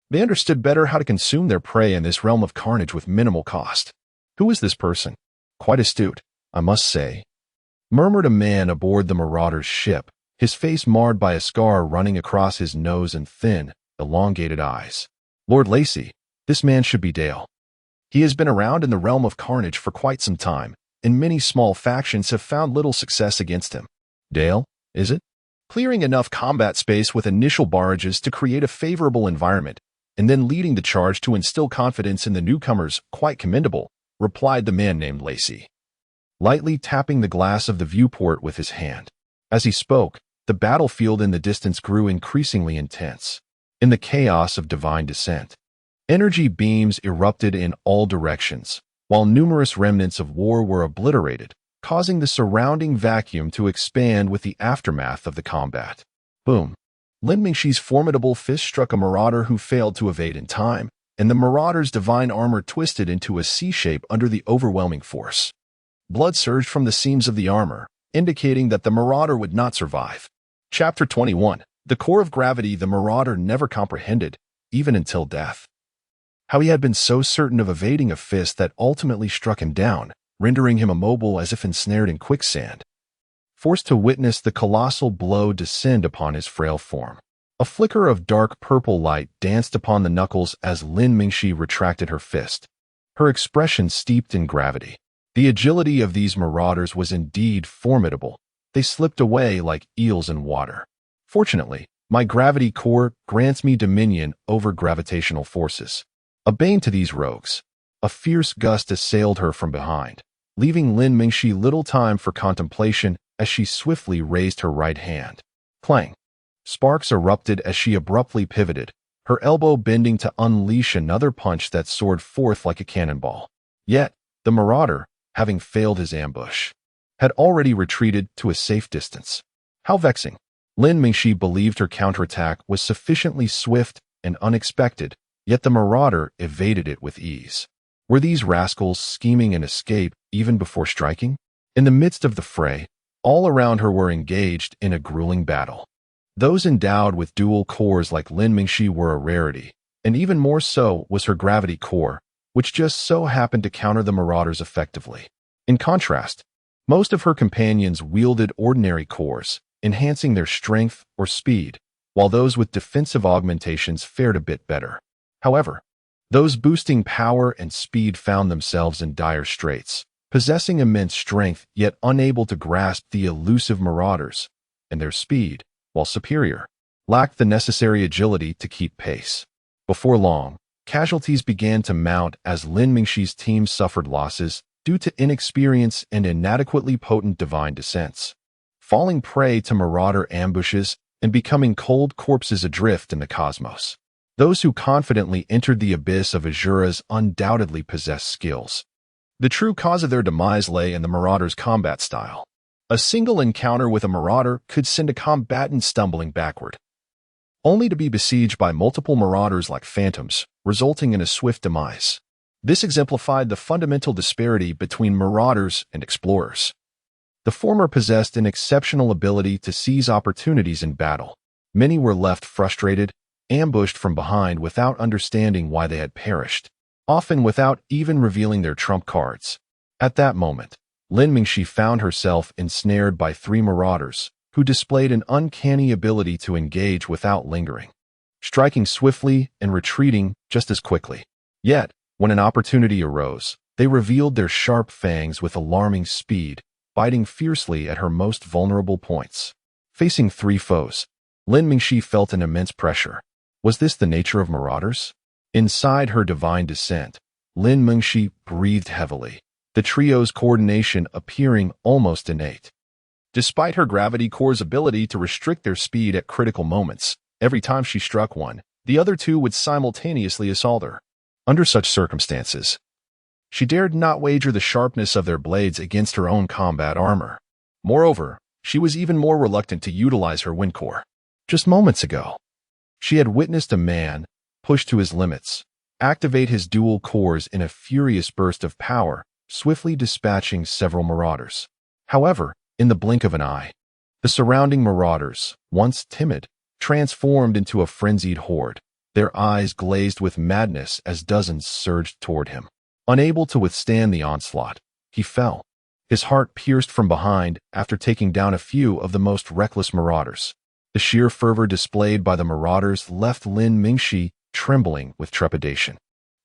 They understood better how to consume their prey in this realm of carnage with minimal cost. Who is this person? Quite astute, I must say, murmured a man aboard the Marauder's ship, his face marred by a scar running across his nose and thin, elongated eyes. Lord Lacey, this man should be Dale. He has been around in the realm of carnage for quite some time, and many small factions have found little success against him. Dale, is it? Clearing enough combat space with initial barrages to create a favorable environment, and then leading the charge to instill confidence in the newcomers, quite commendable, replied the man named Lacey, lightly tapping the glass of the viewport with his hand. As he spoke, the battlefield in the distance grew increasingly intense. In the chaos of divine descent, energy beams erupted in all directions, while numerous remnants of war were obliterated, causing the surrounding vacuum to expand with the aftermath of the combat. Boom! Lin Mingxi's formidable fist struck a marauder who failed to evade in time, and the marauder's divine armor twisted into a C-shape under the overwhelming force. Blood surged from the seams of the armor, indicating that the marauder would not survive. Chapter 21. The core of gravity the marauder never comprehended, even until death. How he had been so certain of evading a fist that ultimately struck him down, rendering him immobile as if ensnared in quicksand. Forced to witness the colossal blow descend upon his frail form. A flicker of dark purple light danced upon the knuckles as Lin Mingxi retracted her fist, her expression steeped in gravity. The agility of these marauders was indeed formidable. They slipped away like eels in water. Fortunately, my gravity core grants me dominion over gravitational forces. A bane to these rogues. A fierce gust assailed her from behind, leaving Lin Mingxi little time for contemplation as she swiftly raised her right hand. Clang! Sparks erupted as she abruptly pivoted, her elbow bending to unleash another punch that soared forth like a cannonball. Yet, the marauder, having failed his ambush, had already retreated to a safe distance. How vexing! Lin Mingxi believed her counterattack was sufficiently swift and unexpected, yet the marauder evaded it with ease. Were these rascals scheming an escape even before striking? In the midst of the fray, all around her were engaged in a grueling battle. Those endowed with dual cores like Lin Mingxi were a rarity, and even more so was her gravity core, which just so happened to counter the marauders effectively. In contrast, most of her companions wielded ordinary cores, enhancing their strength or speed, while those with defensive augmentations fared a bit better. However, those boosting power and speed found themselves in dire straits, possessing immense strength yet unable to grasp the elusive marauders, and their speed, while superior, lacked the necessary agility to keep pace. Before long, casualties began to mount as Lin Mingxi's team suffered losses due to inexperience and inadequately potent divine descents, falling prey to marauder ambushes and becoming cold corpses adrift in the cosmos. Those who confidently entered the abyss of Azuras undoubtedly possessed skills. The true cause of their demise lay in the marauder's combat style. A single encounter with a marauder could send a combatant stumbling backward, only to be besieged by multiple marauders like phantoms, resulting in a swift demise. This exemplified the fundamental disparity between marauders and explorers. The former possessed an exceptional ability to seize opportunities in battle. Many were left frustrated, ambushed from behind without understanding why they had perished, often without even revealing their trump cards. At that moment, Lin Mingxi found herself ensnared by three marauders, who displayed an uncanny ability to engage without lingering, striking swiftly and retreating just as quickly. Yet, when an opportunity arose, they revealed their sharp fangs with alarming speed, biting fiercely at her most vulnerable points. Facing three foes, Lin Mingxi felt an immense pressure. Was this the nature of marauders? Inside her divine descent, Lin Mingxi breathed heavily, the trio's coordination appearing almost innate. Despite her gravity core's ability to restrict their speed at critical moments, every time she struck one, the other two would simultaneously assault her. Under such circumstances, she dared not wager the sharpness of their blades against her own combat armor. Moreover, she was even more reluctant to utilize her wind core. Just moments ago, she had witnessed a man, pushed to his limits, activate his dual cores in a furious burst of power, swiftly dispatching several marauders. However, in the blink of an eye, the surrounding marauders, once timid, transformed into a frenzied horde, their eyes glazed with madness as dozens surged toward him. Unable to withstand the onslaught, he fell, his heart pierced from behind after taking down a few of the most reckless marauders. The sheer fervor displayed by the marauders left Lin Mingxi trembling with trepidation.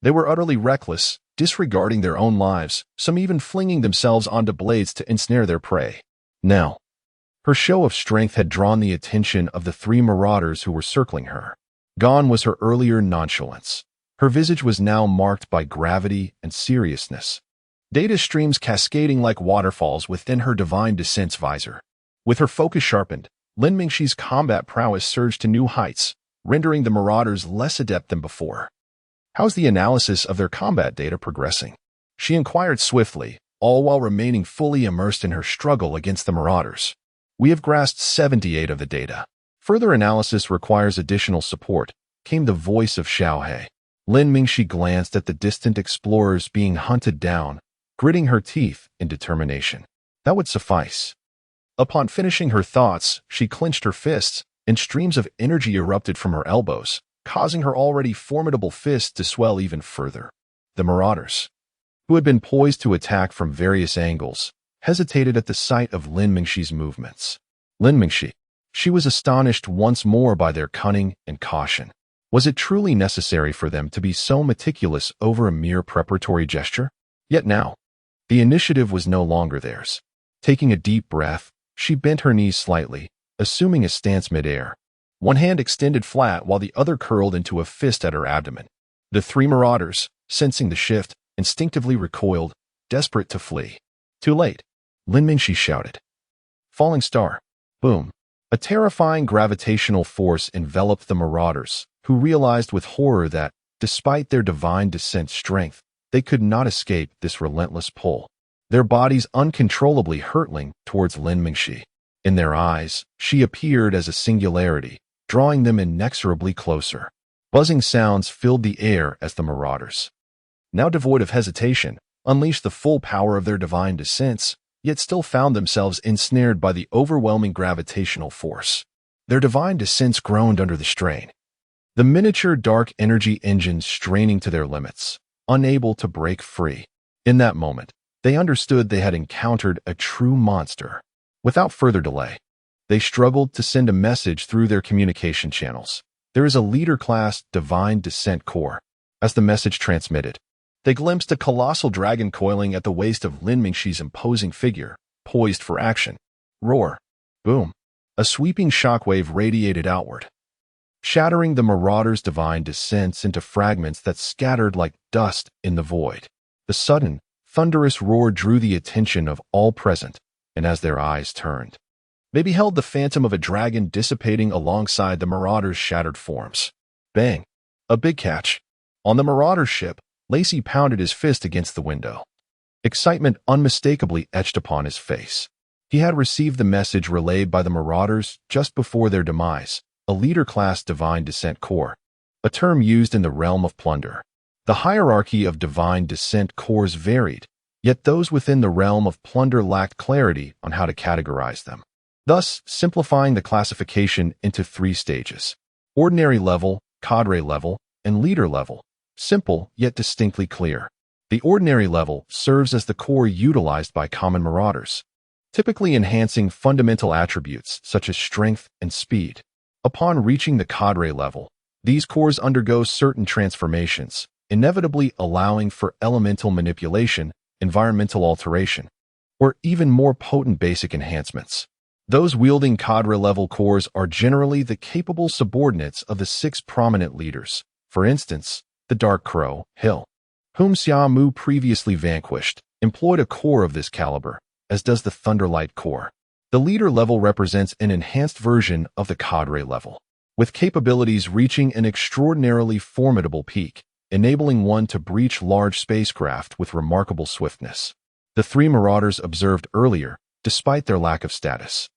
They were utterly reckless, disregarding their own lives, some even flinging themselves onto blades to ensnare their prey. Now, her show of strength had drawn the attention of the three marauders who were circling her. Gone was her earlier nonchalance. Her visage was now marked by gravity and seriousness, data streams cascading like waterfalls within her divine descent's visor. With her focus sharpened, Lin Mingxi's combat prowess surged to new heights, rendering the marauders less adept than before. "How's the analysis of their combat data progressing?" she inquired swiftly, all while remaining fully immersed in her struggle against the marauders. "We have grasped 78 of the data. Further analysis requires additional support," came the voice of Xiao He. Lin Mingxi glanced at the distant explorers being hunted down, gritting her teeth in determination. That would suffice. Upon finishing her thoughts, she clenched her fists, and streams of energy erupted from her elbows, causing her already formidable fists to swell even further. The marauders, who had been poised to attack from various angles, hesitated at the sight of Lin Mingxi's movements. Lin Mingxi, she was astonished once more by their cunning and caution. Was it truly necessary for them to be so meticulous over a mere preparatory gesture? Yet now, the initiative was no longer theirs. Taking a deep breath, she bent her knees slightly, assuming a stance midair. One hand extended flat while the other curled into a fist at her abdomen. The three marauders, sensing the shift, instinctively recoiled, desperate to flee. Too late, Lin Mingxi shouted. Falling star. Boom. A terrifying gravitational force enveloped the marauders, who realized with horror that, despite their divine descent strength, they could not escape this relentless pull, their bodies uncontrollably hurtling towards Lin Mingxi. In their eyes, she appeared as a singularity, drawing them inexorably closer. Buzzing sounds filled the air as the marauders, now devoid of hesitation, unleashed the full power of their divine descents, yet still found themselves ensnared by the overwhelming gravitational force. Their divine descents groaned under the strain, the miniature dark energy engines straining to their limits, unable to break free. In that moment, they understood they had encountered a true monster. Without further delay, they struggled to send a message through their communication channels. There is a leader-class divine descent core. As the message transmitted, they glimpsed a colossal dragon coiling at the waist of Lin Mingxi's imposing figure, poised for action. Roar. Boom. A sweeping shockwave radiated outward, shattering the marauders' divine descents into fragments that scattered like dust in the void. The sudden, thunderous roar drew the attention of all present, and as their eyes turned, they beheld the phantom of a dragon dissipating alongside the marauders' shattered forms. Bang! A big catch. On the marauder's ship, Lacey pounded his fist against the window. Excitement unmistakably etched upon his face. He had received the message relayed by the marauders just before their demise, a leader-class divine descent core, a term used in the realm of plunder. The hierarchy of divine descent cores varied, yet those within the realm of plunder lacked clarity on how to categorize them, thus simplifying the classification into 3 stages: ordinary level, cadre level, and leader level, simple yet distinctly clear. The ordinary level serves as the core utilized by common marauders, typically enhancing fundamental attributes such as strength and speed. Upon reaching the cadre level, these cores undergo certain transformations, inevitably allowing for elemental manipulation, environmental alteration, or even more potent basic enhancements. Those wielding cadre-level cores are generally the capable subordinates of the 6 prominent leaders. For instance, the Dark Crow, Hill, whom Xia Mu previously vanquished, employed a core of this caliber, as does the Thunderlight core. The leader level represents an enhanced version of the cadre level, with capabilities reaching an extraordinarily formidable peak, enabling one to breach large spacecraft with remarkable swiftness. The 3 marauders observed earlier, despite their lack of status,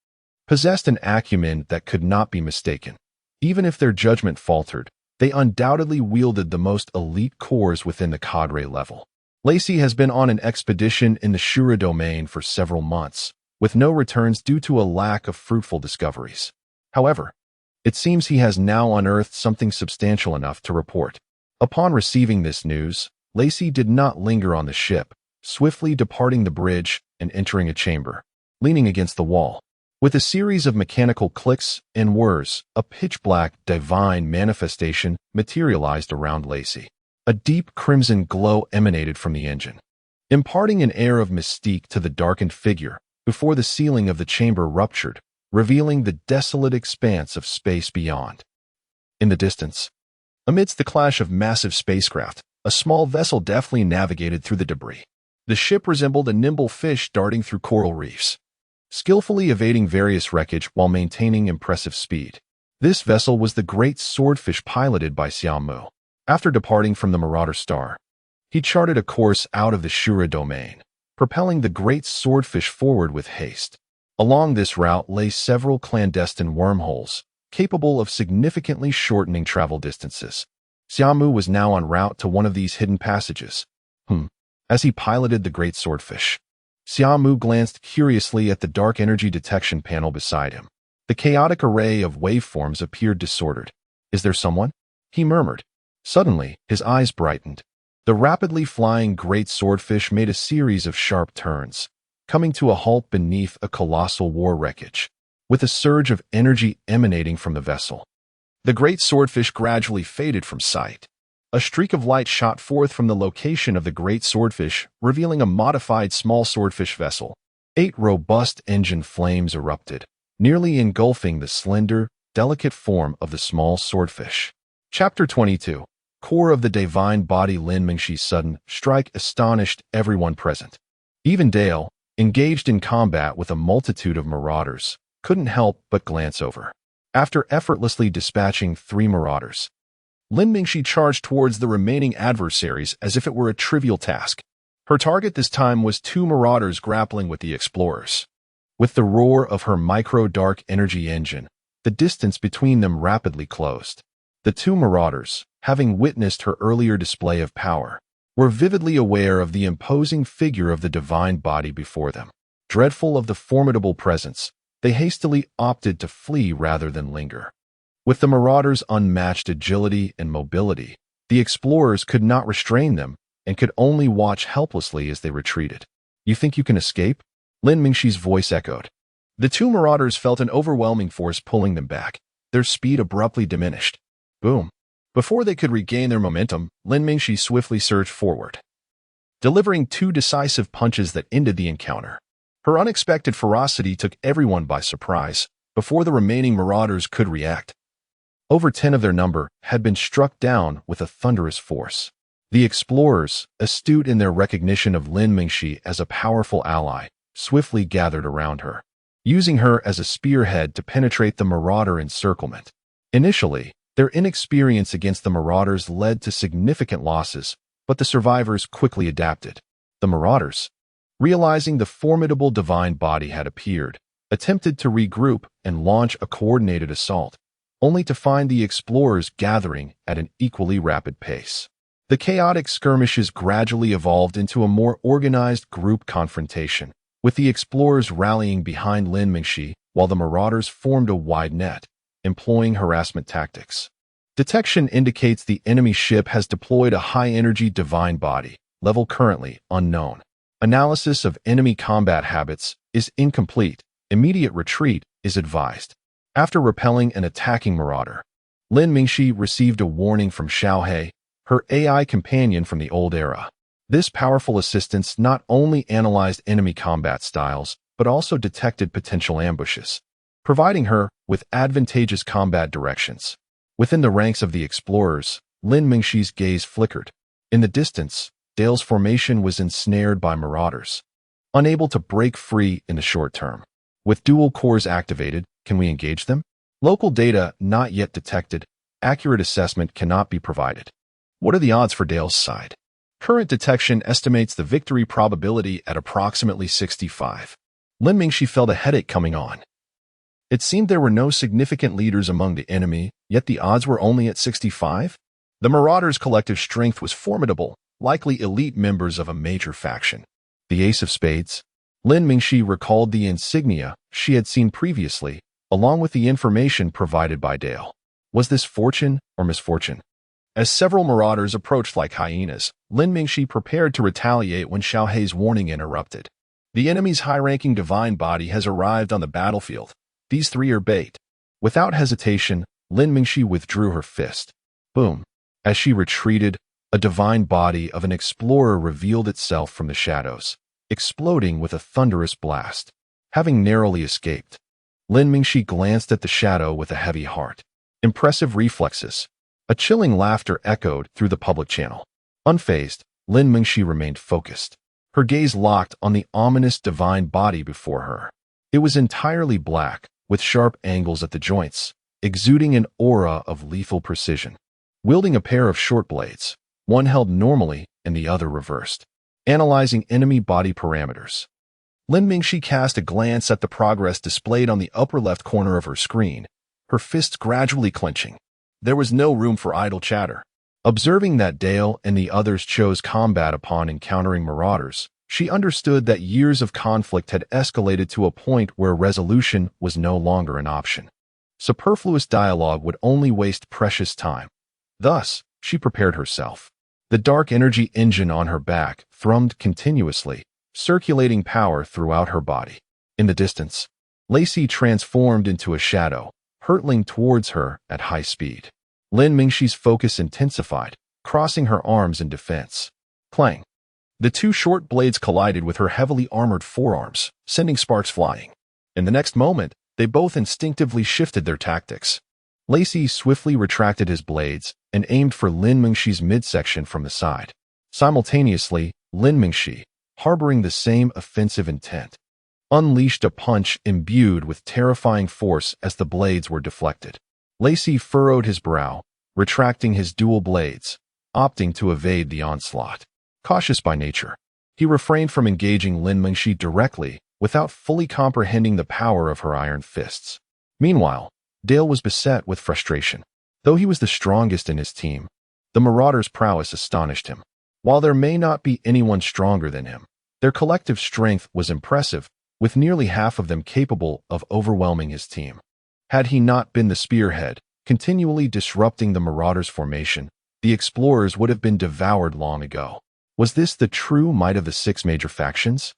possessed an acumen that could not be mistaken. Even if their judgment faltered, they undoubtedly wielded the most elite cores within the cadre level. Lacey has been on an expedition in the Shura domain for several months, with no returns due to a lack of fruitful discoveries. However, It seems he has now unearthed something substantial enough to report. Upon receiving this news, Lacey did not linger on the ship, swiftly departing the bridge and entering a chamber, leaning against the wall. With a series of mechanical clicks and whirs, a pitch-black, divine manifestation materialized around Lacey. A deep crimson glow emanated from the engine, imparting an air of mystique to the darkened figure before the ceiling of the chamber ruptured, revealing the desolate expanse of space beyond. In the distance, amidst the clash of massive spacecraft, a small vessel deftly navigated through the debris. The ship resembled a nimble fish darting through coral reefs, skillfully evading various wreckage while maintaining impressive speed. This vessel was the great swordfish piloted by Xia Mu. After departing from the Marauder star, he charted a course out of the Shura domain, propelling the great swordfish forward with haste. Along this route lay several clandestine wormholes, capable of significantly shortening travel distances. Xia Mu was now en route to one of these hidden passages. As he piloted the great swordfish, Xia Mu glanced curiously at the dark energy detection panel beside him. The chaotic array of waveforms appeared disordered. "Is there someone?" he murmured. Suddenly, his eyes brightened. The rapidly flying great swordfish made a series of sharp turns, coming to a halt beneath a colossal war wreckage. With a surge of energy emanating from the vessel, the great swordfish gradually faded from sight. A streak of light shot forth from the location of the great swordfish, revealing a modified small swordfish vessel. 8 robust engine flames erupted, nearly engulfing the slender, delicate form of the small swordfish. Chapter 22. Core of the Divine Body. Lin Mingxi's sudden strike astonished everyone present. Even Dale, engaged in combat with a multitude of marauders, couldn't help but glance over. After effortlessly dispatching 3 marauders, Lin Mingxi charged towards the remaining adversaries as if it were a trivial task. Her target this time was 2 marauders grappling with the explorers. With the roar of her micro-dark energy engine, the distance between them rapidly closed. The 2 marauders, having witnessed her earlier display of power, were vividly aware of the imposing figure of the divine body before them. Dreadful of the formidable presence, they hastily opted to flee rather than linger. With the marauders' unmatched agility and mobility, the explorers could not restrain them and could only watch helplessly as they retreated. "You think you can escape?" Lin Mingxi's voice echoed. The 2 marauders felt an overwhelming force pulling them back. Their speed abruptly diminished. Boom. Before they could regain their momentum, Lin Mingxi swiftly surged forward, delivering 2 decisive punches that ended the encounter. Her unexpected ferocity took everyone by surprise before the remaining marauders could react. Over 10 of their number had been struck down with a thunderous force. The explorers, astute in their recognition of Lin Mingxi as a powerful ally, swiftly gathered around her, using her as a spearhead to penetrate the marauder encirclement. Initially, their inexperience against the marauders led to significant losses, but the survivors quickly adapted. The marauders, realizing the formidable divine body had appeared, attempted to regroup and launch a coordinated assault, only to find the explorers gathering at an equally rapid pace. The chaotic skirmishes gradually evolved into a more organized group confrontation, with the explorers rallying behind Lin Mingxi while the marauders formed a wide net, employing harassment tactics. Detection indicates the enemy ship has deployed a high-energy divine body, level currently unknown. Analysis of enemy combat habits is incomplete. Immediate retreat is advised. After repelling an attacking marauder, Lin Mingxi received a warning from Xiaohe, her AI companion from the old era. This powerful assistance not only analyzed enemy combat styles, but also detected potential ambushes, providing her with advantageous combat directions. Within the ranks of the explorers, Lin Mingxi's gaze flickered. In the distance, Dale's formation was ensnared by marauders, unable to break free in the short term. With dual cores activated, can we engage them? Local data not yet detected. Accurate assessment cannot be provided. What are the odds for Dale's side? Current detection estimates the victory probability at approximately 65. Lin Mingxi felt a headache coming on. It seemed there were no significant leaders among the enemy, yet the odds were only at 65? The Marauders' collective strength was formidable, likely elite members of a major faction. The Ace of Spades. Lin Mingxi recalled the insignia she had seen previously, along with the information provided by Dale. Was this fortune or misfortune? As several marauders approached like hyenas, Lin Mingxi prepared to retaliate when Xiao Hei's warning interrupted. The enemy's high-ranking divine body has arrived on the battlefield. These three are bait. Without hesitation, Lin Mingxi withdrew her fist. Boom. As she retreated, a divine body of an explorer revealed itself from the shadows, exploding with a thunderous blast. Having narrowly escaped, Lin Mingxi glanced at the shadow with a heavy heart. Impressive reflexes. A chilling laughter echoed through the public channel. Unfazed, Lin Mingxi remained focused. Her gaze locked on the ominous divine body before her. It was entirely black, with sharp angles at the joints, exuding an aura of lethal precision. Wielding a pair of short blades, one held normally and the other reversed. Analyzing enemy body parameters, Lin Mingxi cast a glance at the progress displayed on the upper left corner of her screen, her fists gradually clenching. There was no room for idle chatter. Observing that Dale and the others chose combat upon encountering marauders, she understood that years of conflict had escalated to a point where resolution was no longer an option. Superfluous dialogue would only waste precious time. Thus, she prepared herself. The dark energy engine on her back thrummed continuously, circulating power throughout her body. In the distance, Lacey transformed into a shadow, hurtling towards her at high speed. Lin Mingxi's focus intensified, crossing her arms in defense. Clang! The two short blades collided with her heavily armored forearms, sending sparks flying. In the next moment, they both instinctively shifted their tactics. Lacey swiftly retracted his blades and aimed for Lin Mingxi's midsection from the side. Simultaneously, Lin Mingxi, harboring the same offensive intent, unleashed a punch imbued with terrifying force as the blades were deflected. Lacey furrowed his brow, retracting his dual blades, opting to evade the onslaught. Cautious by nature, he refrained from engaging Lin Mingxi directly without fully comprehending the power of her iron fists. Meanwhile, Dale was beset with frustration. Though he was the strongest in his team, the Marauder's prowess astonished him. While there may not be anyone stronger than him, their collective strength was impressive, with nearly half of them capable of overwhelming his team. Had he not been the spearhead, continually disrupting the Marauders' formation, the explorers would have been devoured long ago. Was this the true might of the six major factions?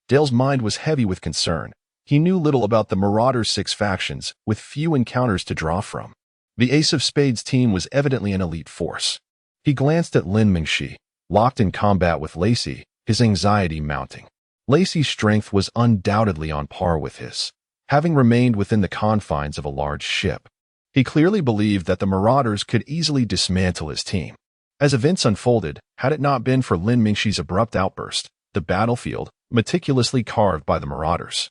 Dale's mind was heavy with concern. He knew little about the Marauders' six factions, with few encounters to draw from. The Ace of Spades team was evidently an elite force. He glanced at Lin Mingxi, locked in combat with Lacey, his anxiety mounting. Lacey's strength was undoubtedly on par with his, having remained within the confines of a large ship. He clearly believed that the Marauders could easily dismantle his team. As events unfolded, had it not been for Lin Mingxi's abrupt outburst, the battlefield, meticulously carved by the Marauders,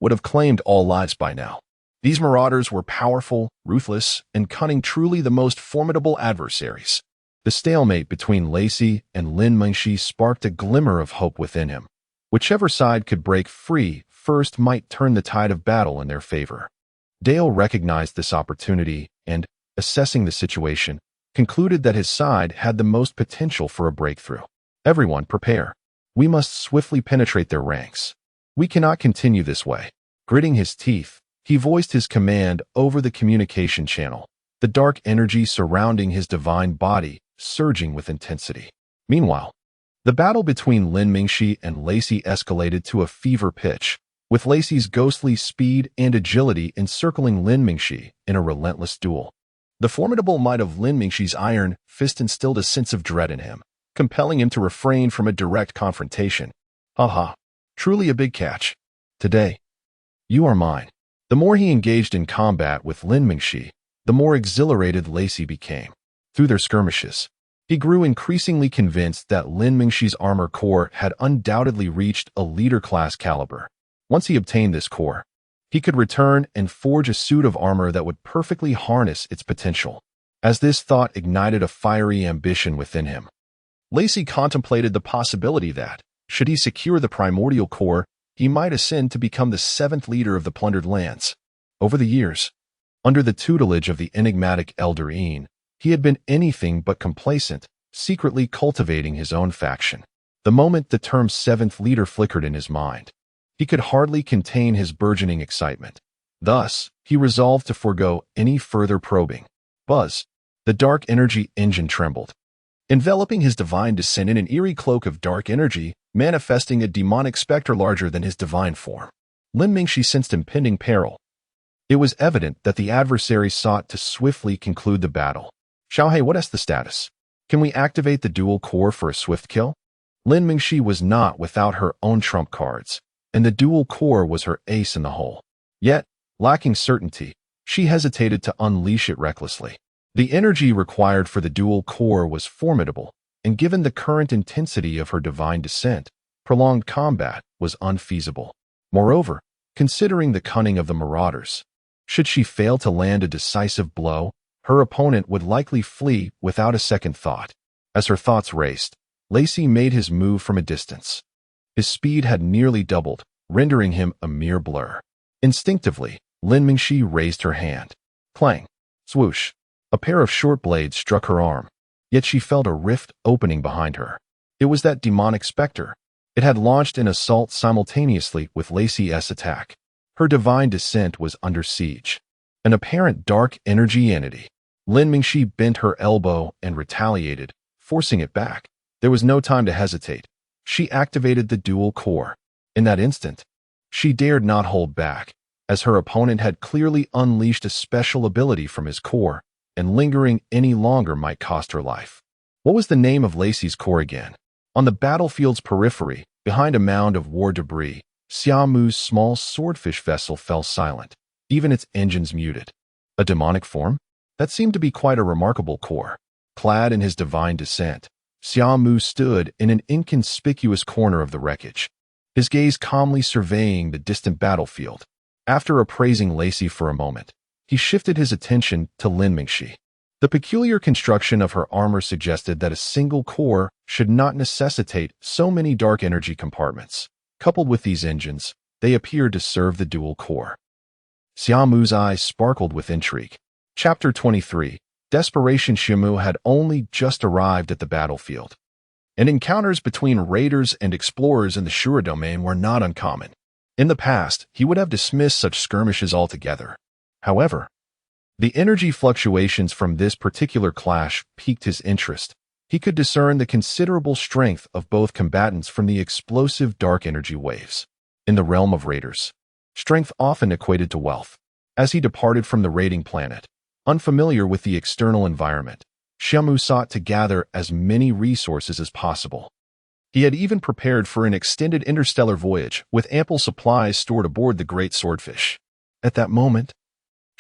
would have claimed all lives by now. These Marauders were powerful, ruthless, and cunning, truly the most formidable adversaries. The stalemate between Lacey and Lin Mingxi sparked a glimmer of hope within him. Whichever side could break free first might turn the tide of battle in their favor. Dale recognized this opportunity and, assessing the situation, concluded that his side had the most potential for a breakthrough. Everyone prepare. We must swiftly penetrate their ranks. We cannot continue this way. Gritting his teeth, he voiced his command over the communication channel, the dark energy surrounding his divine body surging with intensity. Meanwhile, the battle between Lin Mingxi and Lacey escalated to a fever pitch, with Lacey's ghostly speed and agility encircling Lin Mingxi in a relentless duel. The formidable might of Lin Mingxi's iron fist instilled a sense of dread in him, compelling him to refrain from a direct confrontation. Aha! Truly a big catch. Today, you are mine. The more he engaged in combat with Lin Mingxi, the more exhilarated Lacey became. Through their skirmishes, he grew increasingly convinced that Lin Mingxi's armor core had undoubtedly reached a leader-class caliber. Once he obtained this core, he could return and forge a suit of armor that would perfectly harness its potential. As this thought ignited a fiery ambition within him, Lacey contemplated the possibility that, should he secure the primordial core, he might ascend to become the seventh leader of the plundered lands. Over the years, under the tutelage of the enigmatic Elder Een, he had been anything but complacent, secretly cultivating his own faction. The moment the term seventh leader flickered in his mind, he could hardly contain his burgeoning excitement. Thus, he resolved to forego any further probing. Buzz. The dark energy engine trembled, enveloping his divine descent in an eerie cloak of dark energy, manifesting a demonic specter larger than his divine form. Lin Mingxi sensed impending peril. It was evident that the adversary sought to swiftly conclude the battle. Xiaohei, what is the status? Can we activate the dual core for a swift kill? Lin Mingxi was not without her own trump cards, and the dual core was her ace in the hole. Yet, lacking certainty, she hesitated to unleash it recklessly. The energy required for the dual core was formidable, and given the current intensity of her divine descent, prolonged combat was unfeasible. Moreover, considering the cunning of the marauders, should she fail to land a decisive blow, her opponent would likely flee without a second thought. As her thoughts raced, Lacey made his move from a distance. His speed had nearly doubled, rendering him a mere blur. Instinctively, Lin Mingxi raised her hand. Clang. Swoosh. A pair of short blades struck her arm, yet she felt a rift opening behind her. It was that demonic specter. It had launched an assault simultaneously with Lacey's attack. Her divine descent was under siege. An apparent dark energy entity. Lin Mingxi bent her elbow and retaliated, forcing it back. There was no time to hesitate. She activated the dual core. In that instant, she dared not hold back, as her opponent had clearly unleashed a special ability from his core, and lingering any longer might cost her life. What was the name of Lacey's core again? On the battlefield's periphery, behind a mound of war debris, Xia Mu's small swordfish vessel fell silent, even its engines muted. A demonic form? That seemed to be quite a remarkable core. Clad in his divine descent, Xia Mu stood in an inconspicuous corner of the wreckage, his gaze calmly surveying the distant battlefield. After appraising Lacey for a moment, he shifted his attention to Lin Mingxi. The peculiar construction of her armor suggested that a single core should not necessitate so many dark energy compartments. Coupled with these engines, they appeared to serve the dual core. Xia Mu's eyes sparkled with intrigue. Chapter 23. Desperation. Xia Mu had only just arrived at the battlefield, and encounters between raiders and explorers in the Shura domain were not uncommon. In the past, he would have dismissed such skirmishes altogether. However, the energy fluctuations from this particular clash piqued his interest. He could discern the considerable strength of both combatants from the explosive dark energy waves. In the realm of raiders, strength often equated to wealth. As he departed from the raiding planet, unfamiliar with the external environment, Xia Mu sought to gather as many resources as possible. He had even prepared for an extended interstellar voyage with ample supplies stored aboard the great swordfish. At that moment,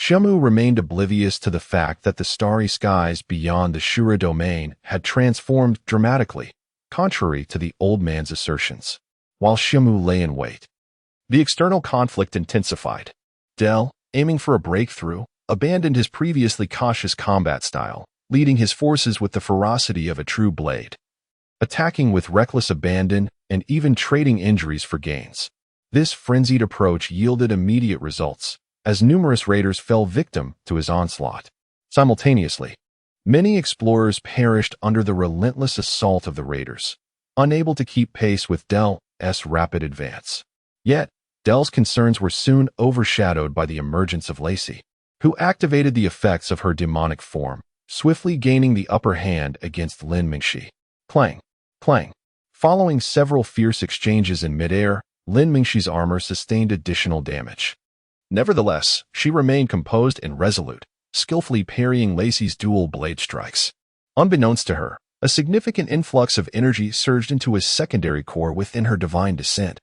Xia Mu remained oblivious to the fact that the starry skies beyond the Shura domain had transformed dramatically, contrary to the old man's assertions. While Xia Mu lay in wait, the external conflict intensified. Del, aiming for a breakthrough, abandoned his previously cautious combat style, leading his forces with the ferocity of a true blade, attacking with reckless abandon and even trading injuries for gains. This frenzied approach yielded immediate results, as numerous raiders fell victim to his onslaught. Simultaneously, many explorers perished under the relentless assault of the raiders, unable to keep pace with Del's rapid advance. Yet, Del's concerns were soon overshadowed by the emergence of Lacey, who activated the effects of her demonic form, swiftly gaining the upper hand against Lin Mingxi. Clang, clang. Following several fierce exchanges in midair, Lin Mingxi's armor sustained additional damage. Nevertheless, she remained composed and resolute, skillfully parrying Lacey's dual blade strikes. Unbeknownst to her, a significant influx of energy surged into his secondary core within her divine descent,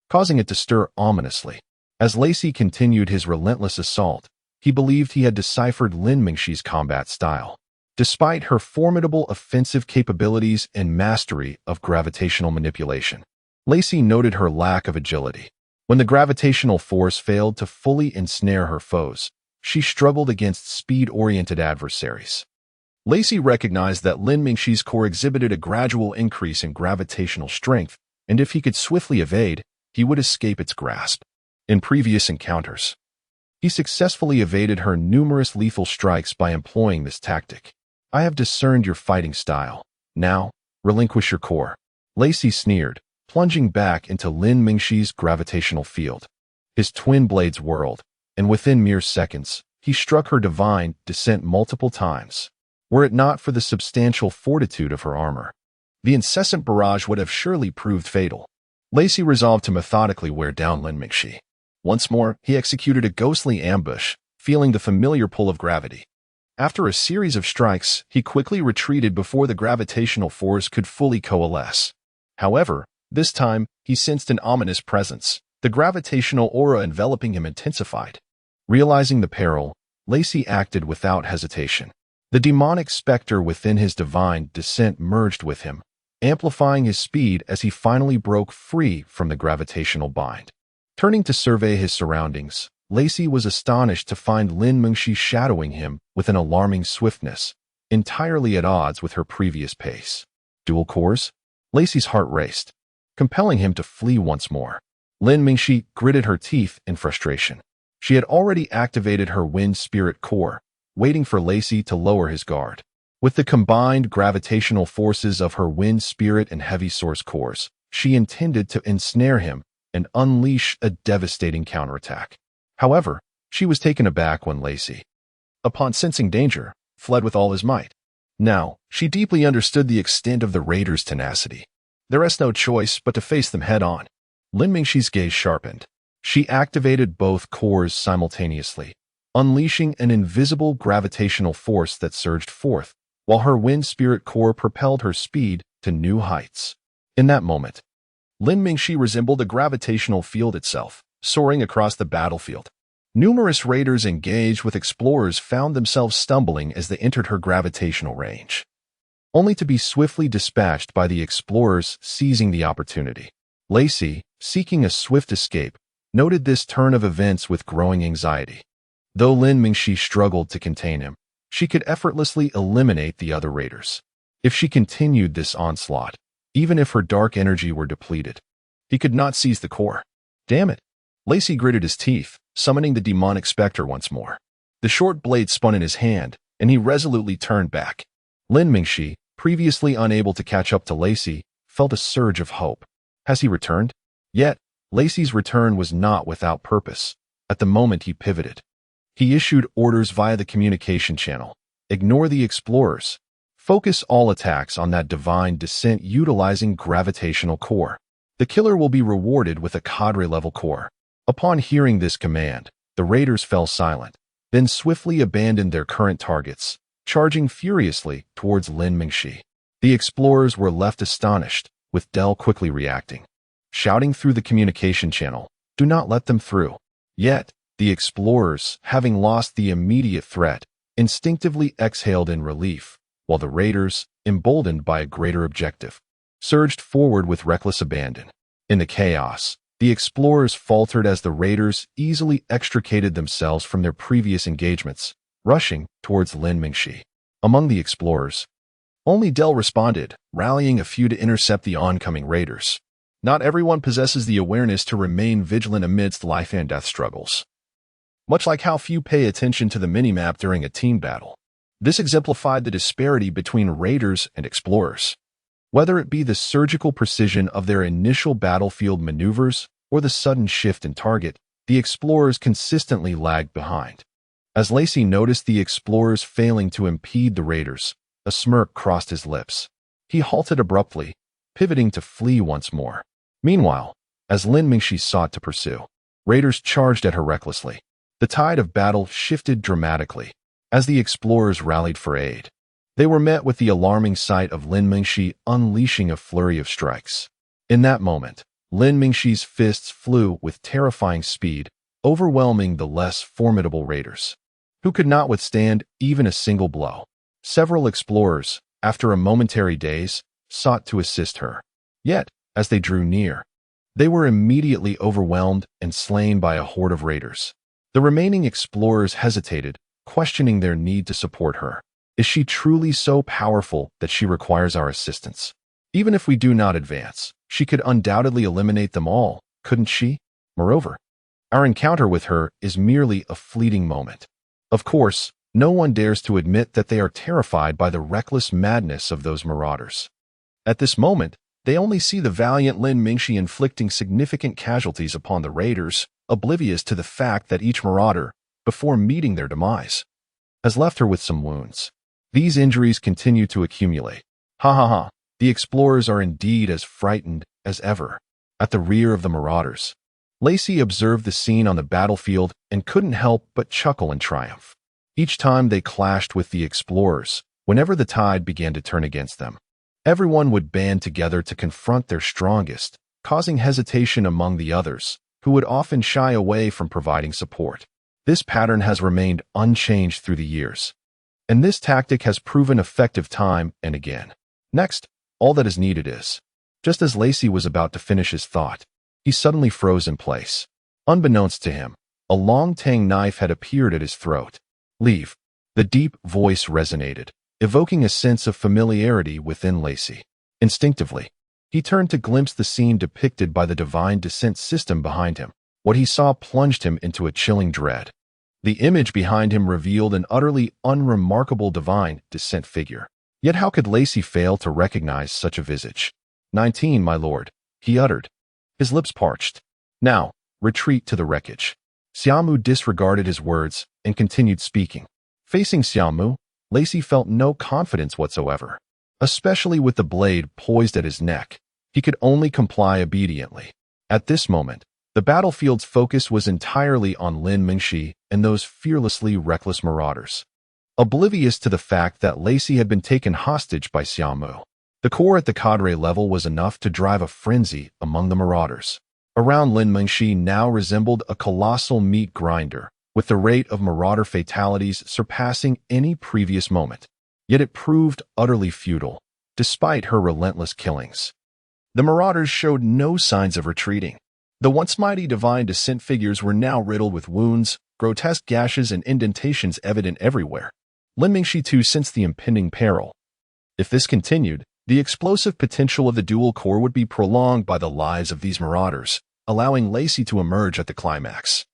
causing it to stir ominously. As Lacey continued his relentless assault, he believed he had deciphered Lin Mingxi's combat style. Despite her formidable offensive capabilities and mastery of gravitational manipulation, Lacey noted her lack of agility. When the gravitational force failed to fully ensnare her foes, she struggled against speed-oriented adversaries. Lacey recognized that Lin Mingxi's core exhibited a gradual increase in gravitational strength, and if he could swiftly evade, he would escape its grasp. In previous encounters, he successfully evaded her numerous lethal strikes by employing this tactic. I have discerned your fighting style. Now, relinquish your core. Lacey sneered, plunging back into Lin Mingxi's gravitational field. His twin blades whirled, and within mere seconds, he struck her divine descent multiple times. Were it not for the substantial fortitude of her armor, the incessant barrage would have surely proved fatal. Lacey resolved to methodically wear down Lin Mingxi. Once more, he executed a ghostly ambush, feeling the familiar pull of gravity. After a series of strikes, he quickly retreated before the gravitational force could fully coalesce. However, this time, he sensed an ominous presence. The gravitational aura enveloping him intensified. Realizing the peril, Lacey acted without hesitation. The demonic specter within his divine descent merged with him, amplifying his speed as he finally broke free from the gravitational bind. Turning to survey his surroundings, Lacey was astonished to find Lin Mingxi shadowing him with an alarming swiftness, entirely at odds with her previous pace. Dual cores? Lacey's heart raced, compelling him to flee once more. Lin Mingxi gritted her teeth in frustration. She had already activated her wind spirit core, waiting for Lacey to lower his guard. With the combined gravitational forces of her wind spirit and heavy source cores, she intended to ensnare him and unleash a devastating counterattack. However, she was taken aback when Lacey, upon sensing danger, fled with all his might. Now, she deeply understood the extent of the raiders' tenacity. There was no choice but to face them head-on. Lin Mingxi's gaze sharpened. She activated both cores simultaneously, unleashing an invisible gravitational force that surged forth, while her wind spirit core propelled her speed to new heights. In that moment, Lin Mingxi resembled a gravitational field itself, soaring across the battlefield. Numerous raiders engaged with explorers found themselves stumbling as they entered her gravitational range, only to be swiftly dispatched by the explorers seizing the opportunity. Lacey, seeking a swift escape, noted this turn of events with growing anxiety. Though Lin Mingxi struggled to contain him, she could effortlessly eliminate the other raiders. If she continued this onslaught, even if her dark energy were depleted, he could not seize the core. Damn it! Lacey gritted his teeth, summoning the demonic specter once more. The short blade spun in his hand, and he resolutely turned back. Lin Mingxi, previously unable to catch up to Lacey, felt a surge of hope. Has he returned? Yet, Lacey's return was not without purpose. At the moment he pivoted, he issued orders via the communication channel. Ignore the explorers. Focus all attacks on that divine descent utilizing gravitational core. The killer will be rewarded with a cadre-level core. Upon hearing this command, the raiders fell silent, then swiftly abandoned their current targets, charging furiously towards Lin Mingxi. The explorers were left astonished, with Dell quickly reacting, shouting through the communication channel, "Do not let them through." Yet, the explorers, having lost the immediate threat, instinctively exhaled in relief, while the raiders, emboldened by a greater objective, surged forward with reckless abandon. In the chaos, the explorers faltered as the raiders easily extricated themselves from their previous engagements, rushing towards Lin Mingxi. Among the explorers, only Dell responded, rallying a few to intercept the oncoming raiders. Not everyone possesses the awareness to remain vigilant amidst life and death struggles. Much like how few pay attention to the minimap during a team battle. This exemplified the disparity between raiders and explorers. Whether it be the surgical precision of their initial battlefield maneuvers or the sudden shift in target, the explorers consistently lagged behind. As Lacey noticed the explorers failing to impede the raiders, a smirk crossed his lips. He halted abruptly, pivoting to flee once more. Meanwhile, as Lin Mingxi sought to pursue, raiders charged at her recklessly. The tide of battle shifted dramatically as the explorers rallied for aid. They were met with the alarming sight of Lin Mingxi unleashing a flurry of strikes. In that moment, Lin Mingxi's fists flew with terrifying speed, overwhelming the less formidable raiders, who could not withstand even a single blow. Several explorers, after a momentary daze, sought to assist her. Yet, as they drew near, they were immediately overwhelmed and slain by a horde of raiders. The remaining explorers hesitated, questioning their need to support her. Is she truly so powerful that she requires our assistance? Even if we do not advance, she could undoubtedly eliminate them all, couldn't she? Moreover, our encounter with her is merely a fleeting moment. Of course, no one dares to admit that they are terrified by the reckless madness of those marauders. At this moment, they only see the valiant Lin Mingxi inflicting significant casualties upon the raiders, oblivious to the fact that each marauder, before meeting their demise, has left her with some wounds. These injuries continue to accumulate. Ha ha ha. The explorers are indeed as frightened as ever. At the rear of the marauders, Lacey observed the scene on the battlefield and couldn't help but chuckle in triumph. Each time they clashed with the explorers, whenever the tide began to turn against them, everyone would band together to confront their strongest, causing hesitation among the others, who would often shy away from providing support. This pattern has remained unchanged through the years, and this tactic has proven effective time and again. Next, all that is needed is, just as Lacey was about to finish his thought, he suddenly froze in place. Unbeknownst to him, a long tang knife had appeared at his throat. Leave. The deep voice resonated, evoking a sense of familiarity within Lacey. Instinctively, he turned to glimpse the scene depicted by the divine descent system behind him. What he saw plunged him into a chilling dread. The image behind him revealed an utterly unremarkable divine descent figure. Yet how could Lacey fail to recognize such a visage? 19, my lord, he uttered, his lips parched. Now, retreat to the wreckage. Xia Mu disregarded his words and continued speaking. Facing Xia Mu, Lacey felt no confidence whatsoever. Especially with the blade poised at his neck, he could only comply obediently. At this moment, the battlefield's focus was entirely on Lin Mingxi and those fearlessly reckless marauders. Oblivious to the fact that Lacey had been taken hostage by Xia Mu, the core at the cadre level was enough to drive a frenzy among the marauders. Around Lin Mingxi now resembled a colossal meat grinder, with the rate of marauder fatalities surpassing any previous moment. Yet it proved utterly futile, despite her relentless killings. The marauders showed no signs of retreating. The once mighty divine descent figures were now riddled with wounds, grotesque gashes and indentations evident everywhere. Lin Mingxi too sensed the impending peril. If this continued, the explosive potential of the duel core would be prolonged by the lives of these marauders, allowing Lacey to emerge at the climax.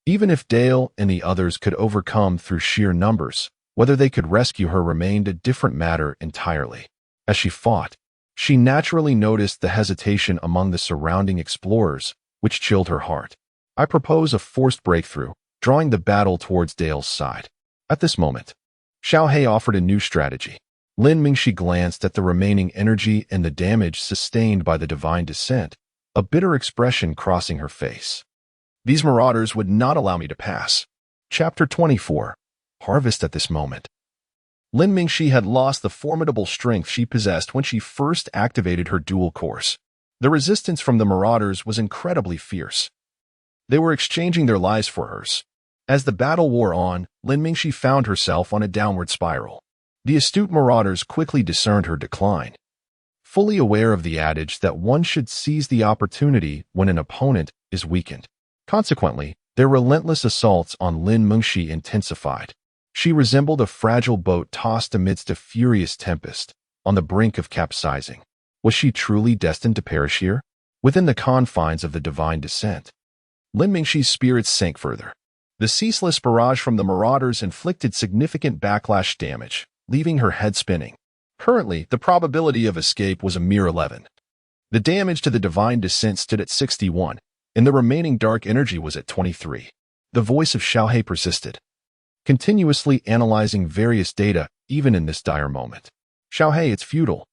Even if Dale and the others could overcome through sheer numbers, whether they could rescue her remained a different matter entirely. As she fought, she naturally noticed the hesitation among the surrounding explorers, which chilled her heart. I propose a forced breakthrough, drawing the battle towards Dale's side. At this moment, Xiao He offered a new strategy. Lin Mingxi glanced at the remaining energy and the damage sustained by the divine descent, a bitter expression crossing her face. These marauders would not allow me to pass. Chapter 24. Harvest. At this moment, Lin Mingxi had lost the formidable strength she possessed when she first activated her duel course. The resistance from the marauders was incredibly fierce. They were exchanging their lives for hers. As the battle wore on, Lin Mingxi found herself on a downward spiral. The astute marauders quickly discerned her decline. Fully aware of the adage that one should seize the opportunity when an opponent is weakened. Consequently, their relentless assaults on Lin Mingxi intensified. She resembled a fragile boat tossed amidst a furious tempest, on the brink of capsizing. Was she truly destined to perish here, within the confines of the divine descent? Lin Mingxi's spirits sank further. The ceaseless barrage from the marauders inflicted significant backlash damage, leaving her head spinning. Currently, the probability of escape was a mere 11. The damage to the divine descent stood at 61, and the remaining dark energy was at 23. The voice of Xiao He persisted, continuously analyzing various data even in this dire moment. Xiao He, it's futile.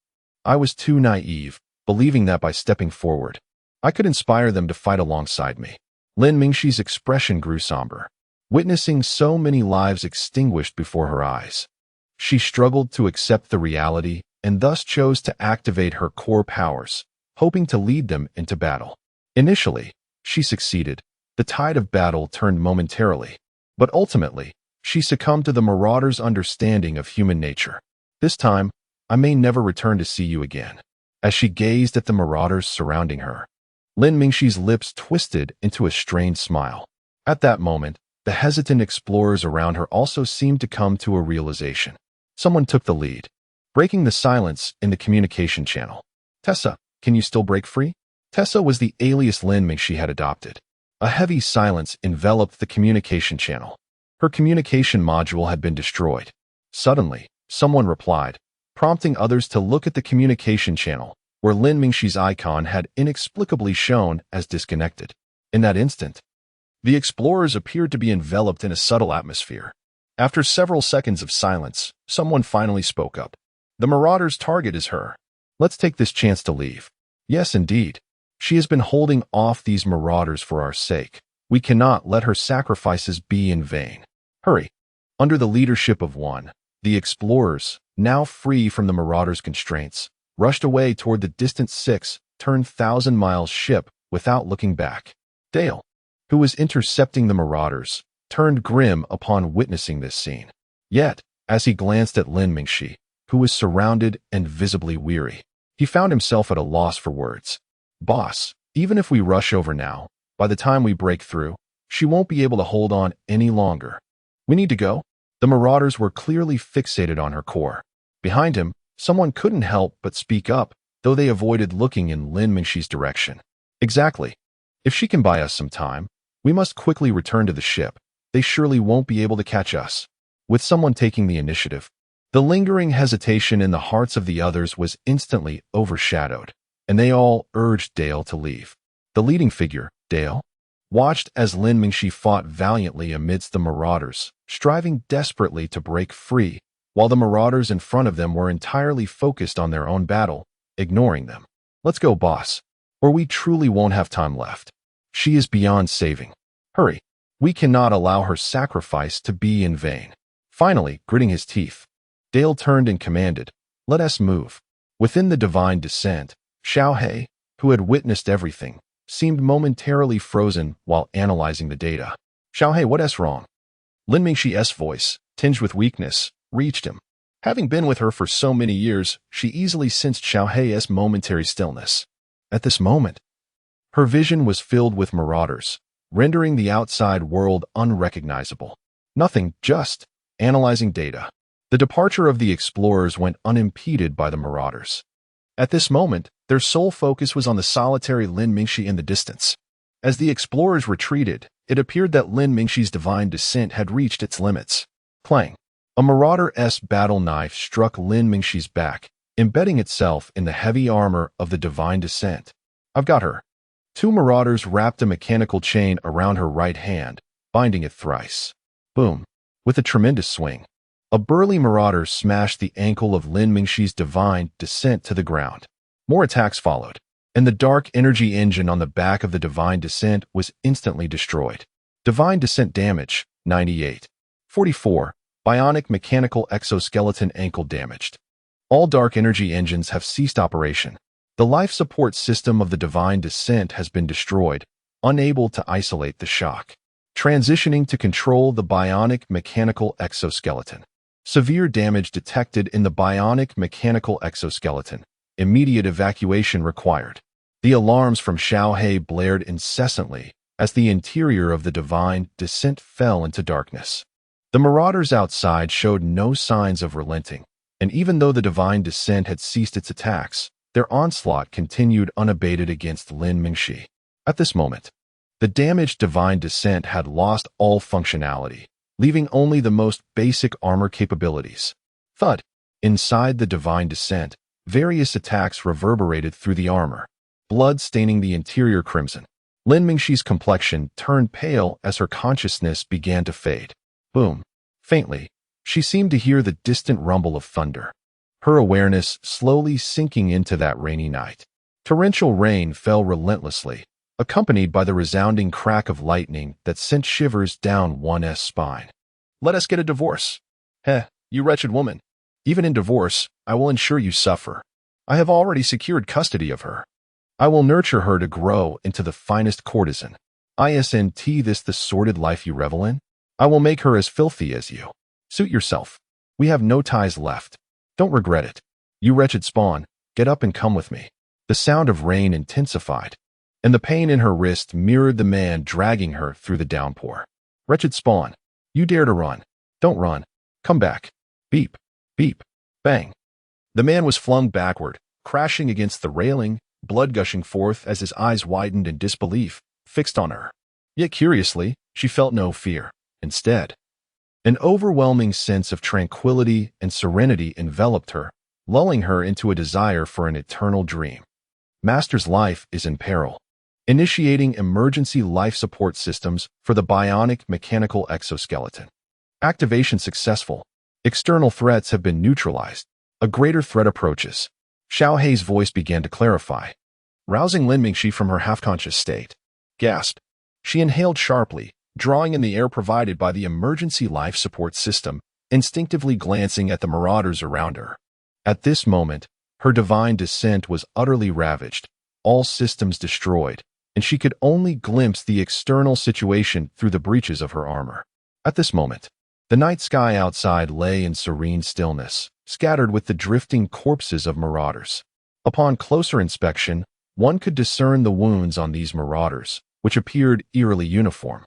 I was too naive, believing that by stepping forward, I could inspire them to fight alongside me. Lin Mingxi's expression grew somber, witnessing so many lives extinguished before her eyes. She struggled to accept the reality and thus chose to activate her core powers, hoping to lead them into battle. Initially, she succeeded. The tide of battle turned momentarily, but ultimately, she succumbed to the marauders' understanding of human nature. This time, I may never return to see you again. As she gazed at the marauders surrounding her, Lin Mingxi's lips twisted into a strained smile. At that moment, the hesitant explorers around her also seemed to come to a realization. Someone took the lead, breaking the silence in the communication channel. Tessa, can you still break free? Tessa was the alias Lin Mingxi had adopted. A heavy silence enveloped the communication channel. Her communication module had been destroyed. Suddenly, someone replied, prompting others to look at the communication channel, where Lin Mingxi's icon had inexplicably shown as disconnected. In that instant, The explorers appeared to be enveloped in a subtle atmosphere. After several seconds of silence, someone finally spoke up. The marauders' target is her. Let's take this chance to leave. Yes, indeed. She has been holding off these marauders for our sake. We cannot let her sacrifices be in vain. Hurry. Under the leadership of one, the explorers, now free from the marauders' constraints, rushed away toward the distant 6,000-mile ship without looking back. Dale, who was intercepting the marauders, turned grim upon witnessing this scene. Yet, as he glanced at Lin Mingxi, who was surrounded and visibly weary, he found himself at a loss for words. Boss, even if we rush over now, by the time we break through, she won't be able to hold on any longer. We need to go. The marauders were clearly fixated on her core. Behind him, someone couldn't help but speak up, though they avoided looking in Lin Mingxi's direction. Exactly. If she can buy us some time, we must quickly return to the ship. They surely won't be able to catch us. With someone taking the initiative, the lingering hesitation in the hearts of the others was instantly overshadowed, and they all urged Dale to leave. The leading figure, Dale, watched as Lin Mingxi fought valiantly amidst the marauders, striving desperately to break free, while the marauders in front of them were entirely focused on their own battle, ignoring them. Let's go, boss, or we truly won't have time left. She is beyond saving. Hurry. We cannot allow her sacrifice to be in vain. Finally, gritting his teeth, Dale turned and commanded, let us move. Within the divine descent, Xiao, who had witnessed everything, seemed momentarily frozen while analyzing the data. Xiao, what's wrong? Lin Mingxi's voice, tinged with weakness, reached him. Having been with her for so many years, she easily sensed Xiao's momentary stillness. At this moment, her vision was filled with marauders, rendering the outside world unrecognizable. Nothing, just analyzing data. The departure of the explorers went unimpeded by the marauders. At this moment, their sole focus was on the solitary Lin Mingxi in the distance. As the explorers retreated, it appeared that Lin Mingxi's divine descent had reached its limits. Clang. A marauder-esque battle knife struck Lin Mingxi's back, embedding itself in the heavy armor of the divine descent. I've got her. Two marauders wrapped a mechanical chain around her right hand, binding it thrice. Boom. With a tremendous swing, a burly marauder smashed the ankle of Lin Mingxi's divine descent to the ground. More attacks followed, and the dark energy engine on the back of the divine descent was instantly destroyed. Divine descent damage, 98. 44. Bionic mechanical exoskeleton ankle damaged. All dark energy engines have ceased operation. The life support system of the divine descent has been destroyed, unable to isolate the shock. Transitioning to control the bionic mechanical exoskeleton. Severe damage detected in the bionic mechanical exoskeleton. Immediate evacuation required. The alarms from Xiao blared incessantly as the interior of the divine descent fell into darkness. The marauders outside showed no signs of relenting, and even though the divine descent had ceased its attacks, their onslaught continued unabated against Lin Mingxi. At this moment, the damaged divine descent had lost all functionality, leaving only the most basic armor capabilities. Thud. Inside the divine descent, various attacks reverberated through the armor, blood staining the interior crimson. Lin Mingxi's complexion turned pale as her consciousness began to fade. Boom. Faintly, she seemed to hear the distant rumble of thunder, her awareness slowly sinking into that rainy night. Torrential rain fell relentlessly, accompanied by the resounding crack of lightning that sent shivers down one's spine. Let us get a divorce. Heh, you wretched woman. Even in divorce, I will ensure you suffer. I have already secured custody of her. I will nurture her to grow into the finest courtesan. Isn't this the sordid life you revel in? I will make her as filthy as you. Suit yourself. We have no ties left. Don't regret it. You wretched spawn, get up and come with me. The sound of rain intensified, and the pain in her wrist mirrored the man dragging her through the downpour. Wretched spawn, you dare to run. Don't run. Come back. Beep, beep, bang. The man was flung backward, crashing against the railing, blood gushing forth as his eyes widened in disbelief, fixed on her. Yet curiously, she felt no fear. Instead, an overwhelming sense of tranquility and serenity enveloped her, lulling her into a desire for an eternal dream. Master's life is in peril. initiating emergency life support systems for the bionic mechanical exoskeleton. Activation successful. External threats have been neutralized. A greater threat approaches. Xiao Hei's voice began to clarify, rousing Lin Mingxi from her half-conscious state. Gasped. She inhaled sharply, drawing in the air provided by the emergency life support system, instinctively glancing at the marauders around her. At this moment, her divine descent was utterly ravaged, all systems destroyed, and she could only glimpse the external situation through the breaches of her armor. At this moment, the night sky outside lay in serene stillness, scattered with the drifting corpses of marauders. Upon closer inspection, one could discern the wounds on these marauders, which appeared eerily uniform,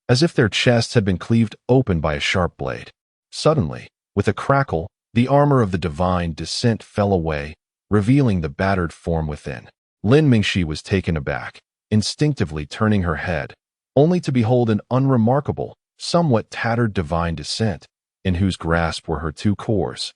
as if their chests had been cleaved open by a sharp blade. Suddenly, with a crackle, the armor of the divine descent fell away, revealing the battered form within. Lin Mingxi was taken aback, instinctively turning her head, only to behold an unremarkable, somewhat tattered divine descent, in whose grasp were her two cores,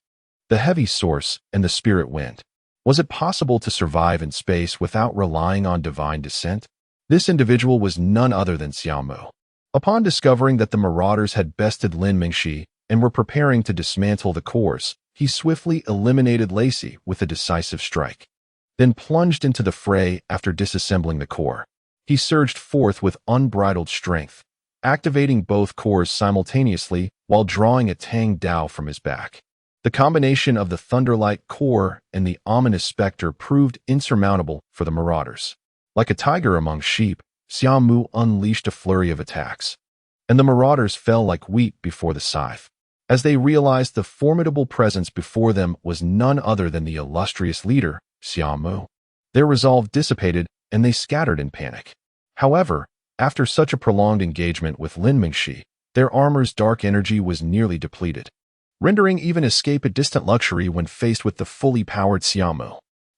the heavy source and the spirit wind. Was it possible to survive in space without relying on divine descent? This individual was none other than Xia Mu. Upon discovering that the marauders had bested Lin Mingxi and were preparing to dismantle the cores, he swiftly eliminated Lacey with a decisive strike, then plunged into the fray after disassembling the core. He surged forth with unbridled strength, activating both cores simultaneously while drawing a Tang Dao from his back. The combination of the Thunderlight core and the ominous specter proved insurmountable for the marauders. Like a tiger among sheep, Xia Mu unleashed a flurry of attacks, and the marauders fell like wheat before the scythe, as they realized the formidable presence before them was none other than the illustrious leader, Xia Mu. Their resolve dissipated, and they scattered in panic. However, after such a prolonged engagement with Lin Mingxi, their armor's dark energy was nearly depleted, rendering even escape a distant luxury when faced with the fully powered Xia Mu.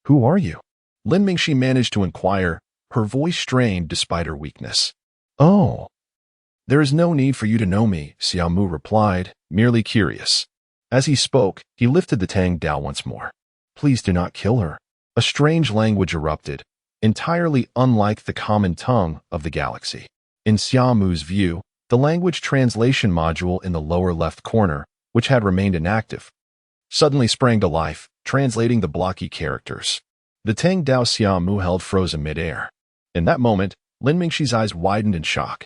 "Who are you?" Lin Mingxi managed to inquire, her voice strained despite her weakness. "Oh, there is no need for you to know me," Xia Mu replied, merely curious. As he spoke, he lifted the Tang Dao once more. "Please do not kill her." A strange language erupted, entirely unlike the common tongue of the galaxy. In Xia Mu's view, the language translation module in the lower left corner, which had remained inactive, suddenly sprang to life, translating the blocky characters. The Tang Dao Xia Mu held frozen midair. In that moment, Lin Mingxi's eyes widened in shock.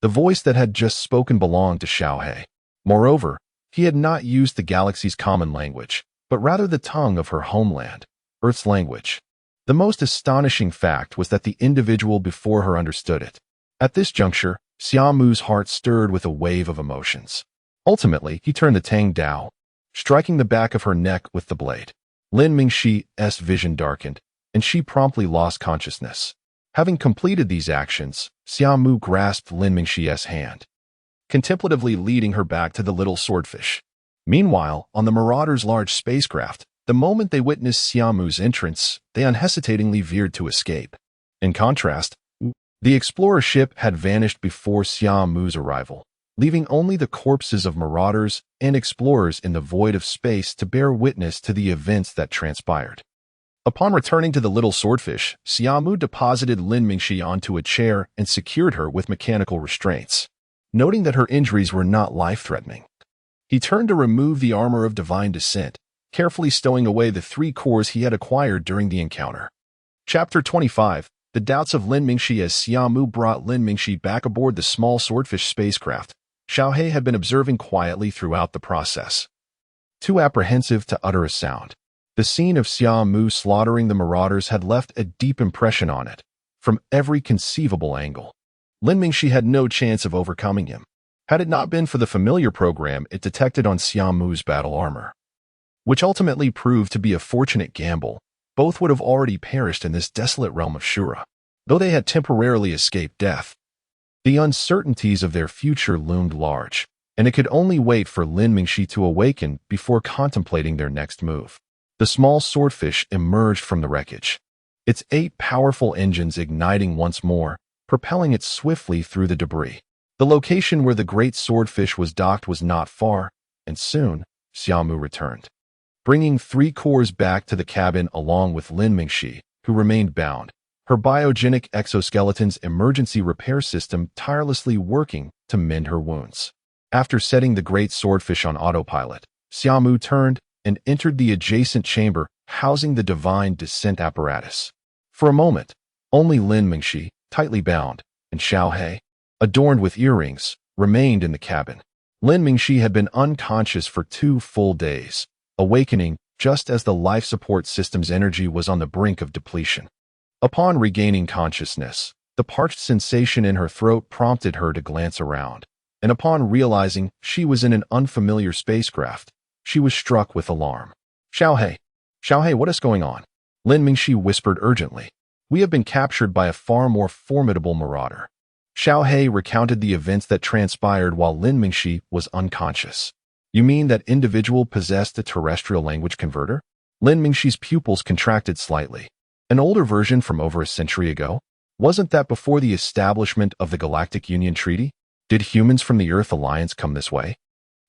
The voice that had just spoken belonged to Xiao Hei. Moreover, he had not used the galaxy's common language, but rather the tongue of her homeland, Earth's language. The most astonishing fact was that the individual before her understood it. At this juncture, Xia Mu's heart stirred with a wave of emotions. Ultimately, he turned the Tang Dao, striking the back of her neck with the blade. Lin Mingxi's vision darkened, and she promptly lost consciousness. Having completed these actions, Xia Mu grasped Lin Mingxi's hand, contemplatively leading her back to the little swordfish. Meanwhile, on the Marauders' large spacecraft, the moment they witnessed Xia Mu's entrance, they unhesitatingly veered to escape. In contrast, the explorer ship had vanished before Xia Mu's arrival, leaving only the corpses of marauders and explorers in the void of space to bear witness to the events that transpired. Upon returning to the little swordfish, Xia Mu deposited Lin Mingxi onto a chair and secured her with mechanical restraints. Noting that her injuries were not life-threatening, he turned to remove the armor of divine descent, carefully stowing away the 3 cores he had acquired during the encounter. Chapter 25. The doubts of Lin Mingxi. As Xia Mu brought Lin Mingxi back aboard the small swordfish spacecraft, Xiao Hei had been observing quietly throughout the process, too apprehensive to utter a sound. The scene of Xia Mu slaughtering the marauders had left a deep impression on it, from every conceivable angle. Lin Mingxi had no chance of overcoming him, had it not been for the familiar program it detected on Xia Mu's battle armor, which ultimately proved to be a fortunate gamble. Both would have already perished in this desolate realm of Shura, though they had temporarily escaped death. The uncertainties of their future loomed large, and it could only wait for Lin Mingxi to awaken before contemplating their next move. The small swordfish emerged from the wreckage, its 8 powerful engines igniting once more, propelling it swiftly through the debris. The location where the great swordfish was docked was not far, and soon Xia Mu returned, bringing 3 cores back to the cabin along with Lin Mingxi, who remained bound, her biogenic exoskeleton's emergency repair system tirelessly working to mend her wounds. After setting the great swordfish on autopilot, Xia Mu turned and entered the adjacent chamber housing the divine descent apparatus. For a moment, only Lin Mingxi, tightly bound, and Xiao He, adorned with earrings, remained in the cabin. Lin Mingxi had been unconscious for 2 full days, awakening just as the life support system's energy was on the brink of depletion. Upon regaining consciousness, the parched sensation in her throat prompted her to glance around, and upon realizing she was in an unfamiliar spacecraft, she was struck with alarm. Xiao He, what is going on? Lin Mingxi whispered urgently. We have been captured by a far more formidable marauder. Xiao He recounted the events that transpired while Lin Mingxi was unconscious. You mean that individual possessed a terrestrial language converter? Lin Mingxi's pupils contracted slightly. An older version from over a century ago? Wasn't that before the establishment of the Galactic Union Treaty? Did humans from the Earth Alliance come this way?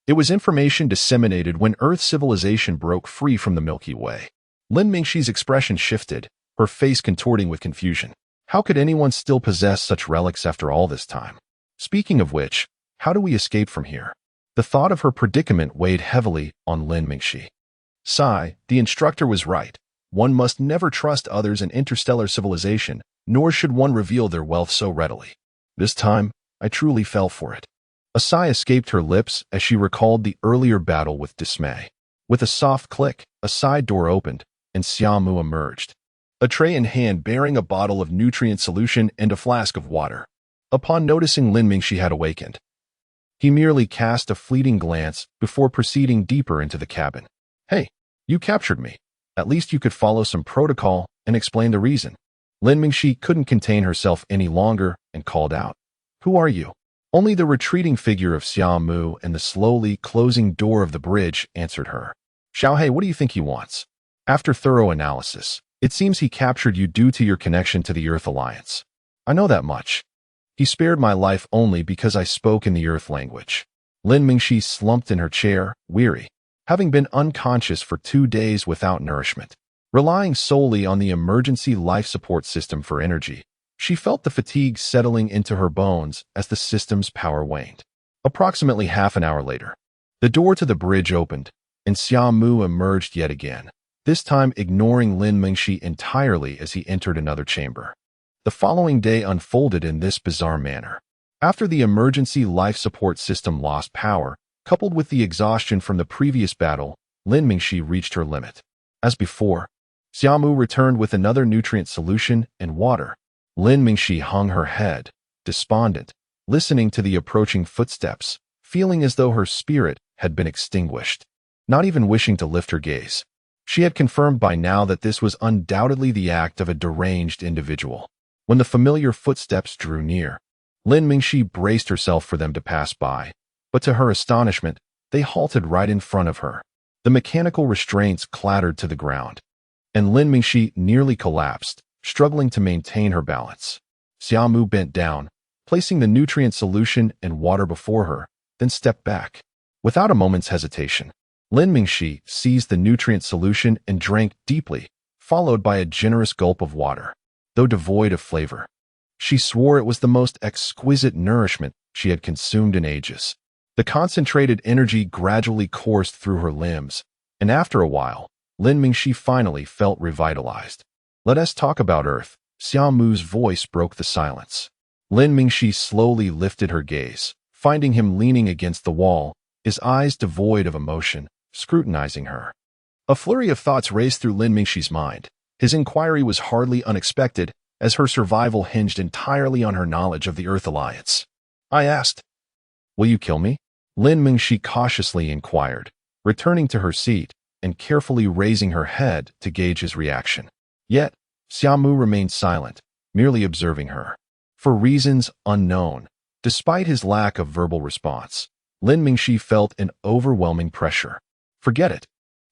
It was information disseminated when Earth civilization broke free from the Milky Way. Lin Mingxi's expression shifted, her face contorting with confusion. How could anyone still possess such relics after all this time? Speaking of which, how do we escape from here? The thought of her predicament weighed heavily on Lin Mingxi. Sigh, the instructor was right. One must never trust others in interstellar civilization, nor should one reveal their wealth so readily. This time, I truly fell for it. A sigh escaped her lips as she recalled the earlier battle with dismay. With a soft click, a side door opened, and Xia Mu emerged, a tray in hand bearing a bottle of nutrient solution and a flask of water. Upon noticing Lin Mingxi had awakened, he merely cast a fleeting glance before proceeding deeper into the cabin. Hey, you captured me. At least you could follow some protocol and explain the reason. Lin Mingxi couldn't contain herself any longer and called out. Who are you? Only the retreating figure of Xia Mu and the slowly closing door of the bridge answered her. Xiao He, what do you think he wants? After thorough analysis, it seems he captured you due to your connection to the Earth Alliance. I know that much. He spared my life only because I spoke in the Earth language. Lin Mingxi slumped in her chair, weary, having been unconscious for 2 days without nourishment. Relying solely on the emergency life support system for energy, she felt the fatigue settling into her bones as the system's power waned. Approximately half an hour later, the door to the bridge opened, and Xia Mu emerged yet again, this time ignoring Lin Mingxi entirely as he entered another chamber. The following day unfolded in this bizarre manner. After the emergency life support system lost power, coupled with the exhaustion from the previous battle, Lin Mingxi reached her limit. As before, Xia Mu returned with another nutrient solution and water. Lin Mingxi hung her head, despondent, listening to the approaching footsteps, feeling as though her spirit had been extinguished. Not even wishing to lift her gaze, she had confirmed by now that this was undoubtedly the act of a deranged individual. When the familiar footsteps drew near, Lin Mingxi braced herself for them to pass by, but to her astonishment, they halted right in front of her. The mechanical restraints clattered to the ground, and Lin Mingxi nearly collapsed, struggling to maintain her balance. Xia Mu bent down, placing the nutrient solution and water before her, then stepped back. Without a moment's hesitation, Lin Mingxi seized the nutrient solution and drank deeply, followed by a generous gulp of water. Though devoid of flavor, she swore it was the most exquisite nourishment she had consumed in ages. The concentrated energy gradually coursed through her limbs, and after a while, Lin Mingxi finally felt revitalized. Let us talk about Earth. Xia Mu's voice broke the silence. Lin Mingxi slowly lifted her gaze, finding him leaning against the wall, his eyes devoid of emotion, scrutinizing her. A flurry of thoughts raced through Lin Mingxi's mind. His inquiry was hardly unexpected, as her survival hinged entirely on her knowledge of the Earth Alliance. I asked, "Will you kill me?" Lin Mingxi cautiously inquired, returning to her seat and carefully raising her head to gauge his reaction. Yet, Xia Mu remained silent, merely observing her. For reasons unknown, despite his lack of verbal response, Lin Mingxi felt an overwhelming pressure. Forget it.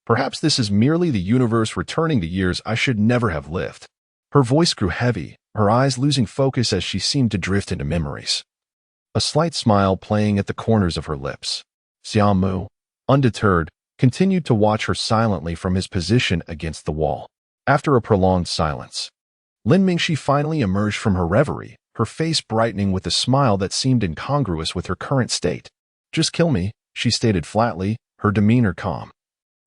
Perhaps this is merely the universe returning to years I should never have lived. Her voice grew heavy, her eyes losing focus as she seemed to drift into memories. A slight smile playing at the corners of her lips. Xia Mu, undeterred, continued to watch her silently from his position against the wall. After a prolonged silence, Lin Mingxi finally emerged from her reverie, her face brightening with a smile that seemed incongruous with her current state. "Just kill me," she stated flatly, her demeanor calm.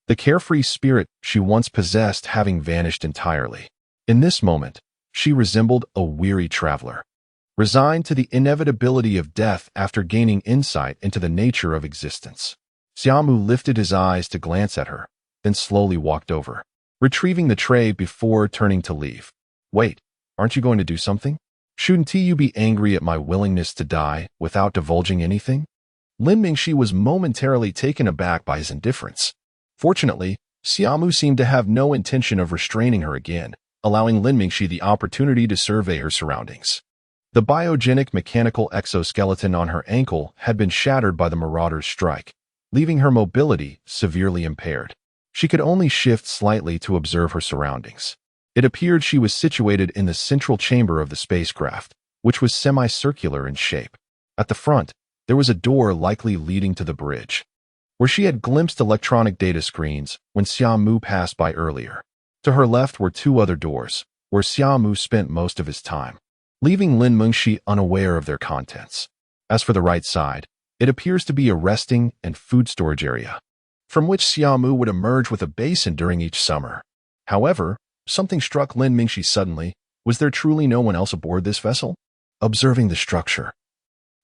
The carefree spirit she once possessed having vanished entirely. In this moment, she resembled a weary traveler, resigned to the inevitability of death after gaining insight into the nature of existence. Xia Mu lifted his eyes to glance at her, then slowly walked over, retrieving the tray before turning to leave. "Wait, aren't you going to do something? Shouldn't you be angry at my willingness to die without divulging anything?" Lin Mingxi was momentarily taken aback by his indifference. Fortunately, Xia Mu seemed to have no intention of restraining her again, allowing Lin Mingxi the opportunity to survey her surroundings. The biogenic mechanical exoskeleton on her ankle had been shattered by the marauder's strike, leaving her mobility severely impaired. She could only shift slightly to observe her surroundings. It appeared she was situated in the central chamber of the spacecraft, which was semicircular in shape. At the front, there was a door likely leading to the bridge, where she had glimpsed electronic data screens when Xia Mu passed by earlier. To her left were two other doors, where Xia Mu spent most of his time, leaving Lin Mingxi unaware of their contents. As for the right side, it appears to be a resting and food storage area, from which Xia Mu would emerge with a basin during each summer. However, something struck Lin Mingxi suddenly. Was there truly no one else aboard this vessel? Observing the structure,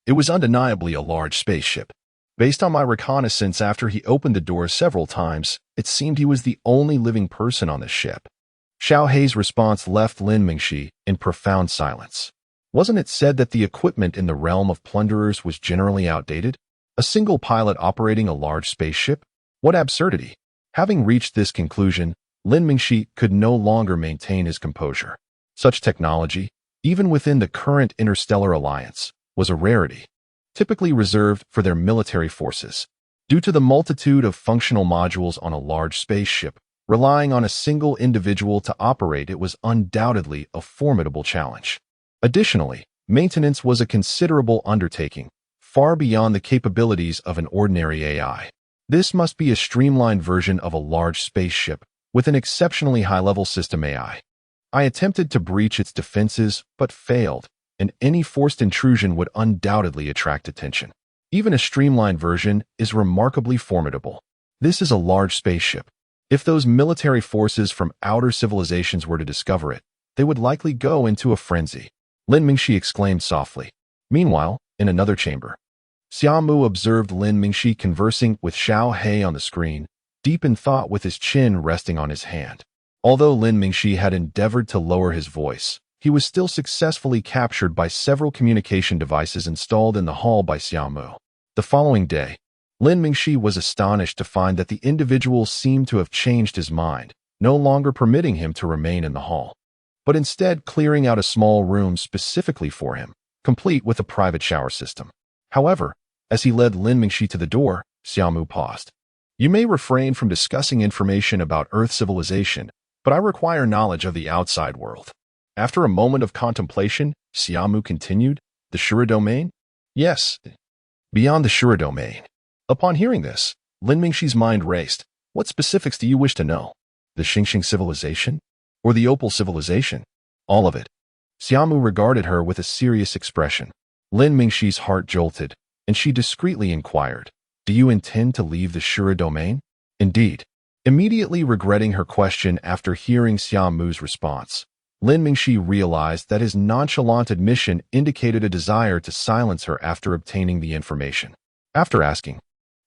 it was undeniably a large spaceship. Based on my reconnaissance after he opened the door several times, it seemed he was the only living person on the ship. Xiao Hei's response left Lin Mingxi in profound silence. Wasn't it said that the equipment in the realm of plunderers was generally outdated? A single pilot operating a large spaceship? What absurdity! Having reached this conclusion, Lin Mingxi could no longer maintain his composure. Such technology, even within the current interstellar alliance, was a rarity, typically reserved for their military forces. Due to the multitude of functional modules on a large spaceship, relying on a single individual to operate it was undoubtedly a formidable challenge. Additionally, maintenance was a considerable undertaking, far beyond the capabilities of an ordinary AI. This must be a streamlined version of a large spaceship with an exceptionally high-level system AI. I attempted to breach its defenses, but failed, and any forced intrusion would undoubtedly attract attention. Even a streamlined version is remarkably formidable. This is a large spaceship. If those military forces from outer civilizations were to discover it, they would likely go into a frenzy. Lin Mingxi exclaimed softly. Meanwhile, in another chamber, Xia Mu observed Lin Mingxi conversing with Xiao Hei on the screen, deep in thought with his chin resting on his hand. Although Lin Mingxi had endeavored to lower his voice, he was still successfully captured by several communication devices installed in the hall by Xia Mu. The following day, Lin Mingxi was astonished to find that the individual seemed to have changed his mind, no longer permitting him to remain in the hall, but instead clearing out a small room specifically for him, complete with a private shower system. However, as he led Lin Mingxi to the door, Xia Mu paused. "You may refrain from discussing information about Earth civilization, but I require knowledge of the outside world." After a moment of contemplation, Xia Mu continued, "The Shura domain?" "Yes, beyond the Shura domain." Upon hearing this, Lin Mingxi's mind raced. "What specifics do you wish to know? The Xingxing civilization? Or the Opal civilization?" "All of it." Xia Mu regarded her with a serious expression. Lin Mingxi's heart jolted, and she discreetly inquired, "Do you intend to leave the Shura domain?" "Indeed." Immediately regretting her question after hearing Xia Mu's response, Lin Mingxi realized that his nonchalant admission indicated a desire to silence her after obtaining the information. After asking,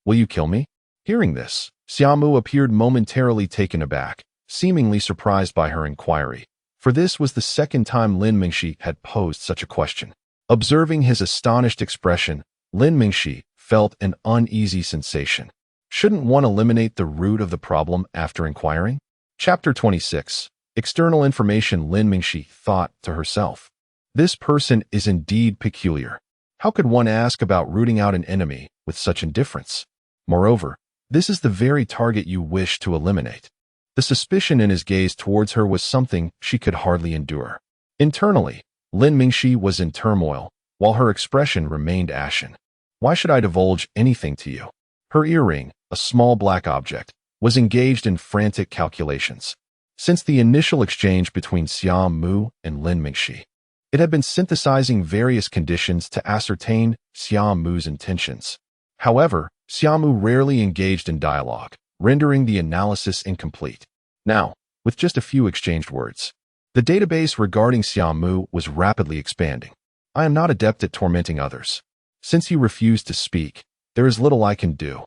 "Will you kill me?" Hearing this, Xia Mu appeared momentarily taken aback, seemingly surprised by her inquiry, for this was the second time Lin Mingxi had posed such a question. Observing his astonished expression, Lin Mingxi felt an uneasy sensation. Shouldn't one eliminate the root of the problem after inquiring? Chapter 26. External information. Lin Mingxi thought to herself. This person is indeed peculiar. How could one ask about rooting out an enemy with such indifference? Moreover, this is the very target you wish to eliminate. The suspicion in his gaze towards her was something she could hardly endure. Internally, Lin Mingxi was in turmoil, while her expression remained ashen. "Why should I divulge anything to you?" Her earring, a small black object, was engaged in frantic calculations. Since the initial exchange between Xia Mu and Lin Mingxi, it had been synthesizing various conditions to ascertain Xia Mu's intentions. However, Xia Mu rarely engaged in dialogue, rendering the analysis incomplete. Now, with just a few exchanged words, the database regarding Xia Mu was rapidly expanding. I am not adept at tormenting others. Since you refuse to speak, there is little I can do.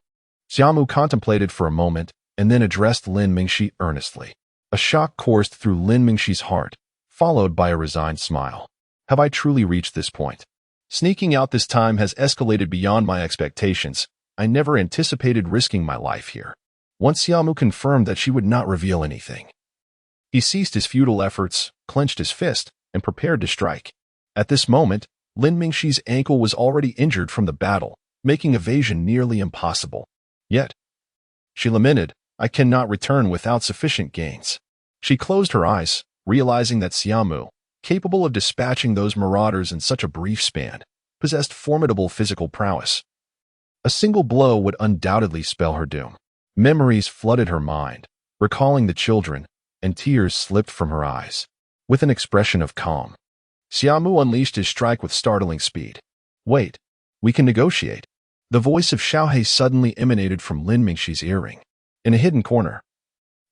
Xia Mu contemplated for a moment and then addressed Lin Mingxi earnestly. A shock coursed through Lin Mingxi's heart, followed by a resigned smile. Have I truly reached this point? Sneaking out this time has escalated beyond my expectations. I never anticipated risking my life here. Once Xia Mu confirmed that she would not reveal anything, he ceased his futile efforts, clenched his fist, and prepared to strike. At this moment, Lin Mingxi's ankle was already injured from the battle, making evasion nearly impossible. Yet, she lamented, I cannot return without sufficient gains. She closed her eyes, realizing that Xia Mu, capable of dispatching those marauders in such a brief span, possessed formidable physical prowess. A single blow would undoubtedly spell her doom. Memories flooded her mind, recalling the children, and tears slipped from her eyes. With an expression of calm, Xia Mu unleashed his strike with startling speed. Wait, we can negotiate. The voice of Xiaohe suddenly emanated from Lin Mingxi's earring. In a hidden corner,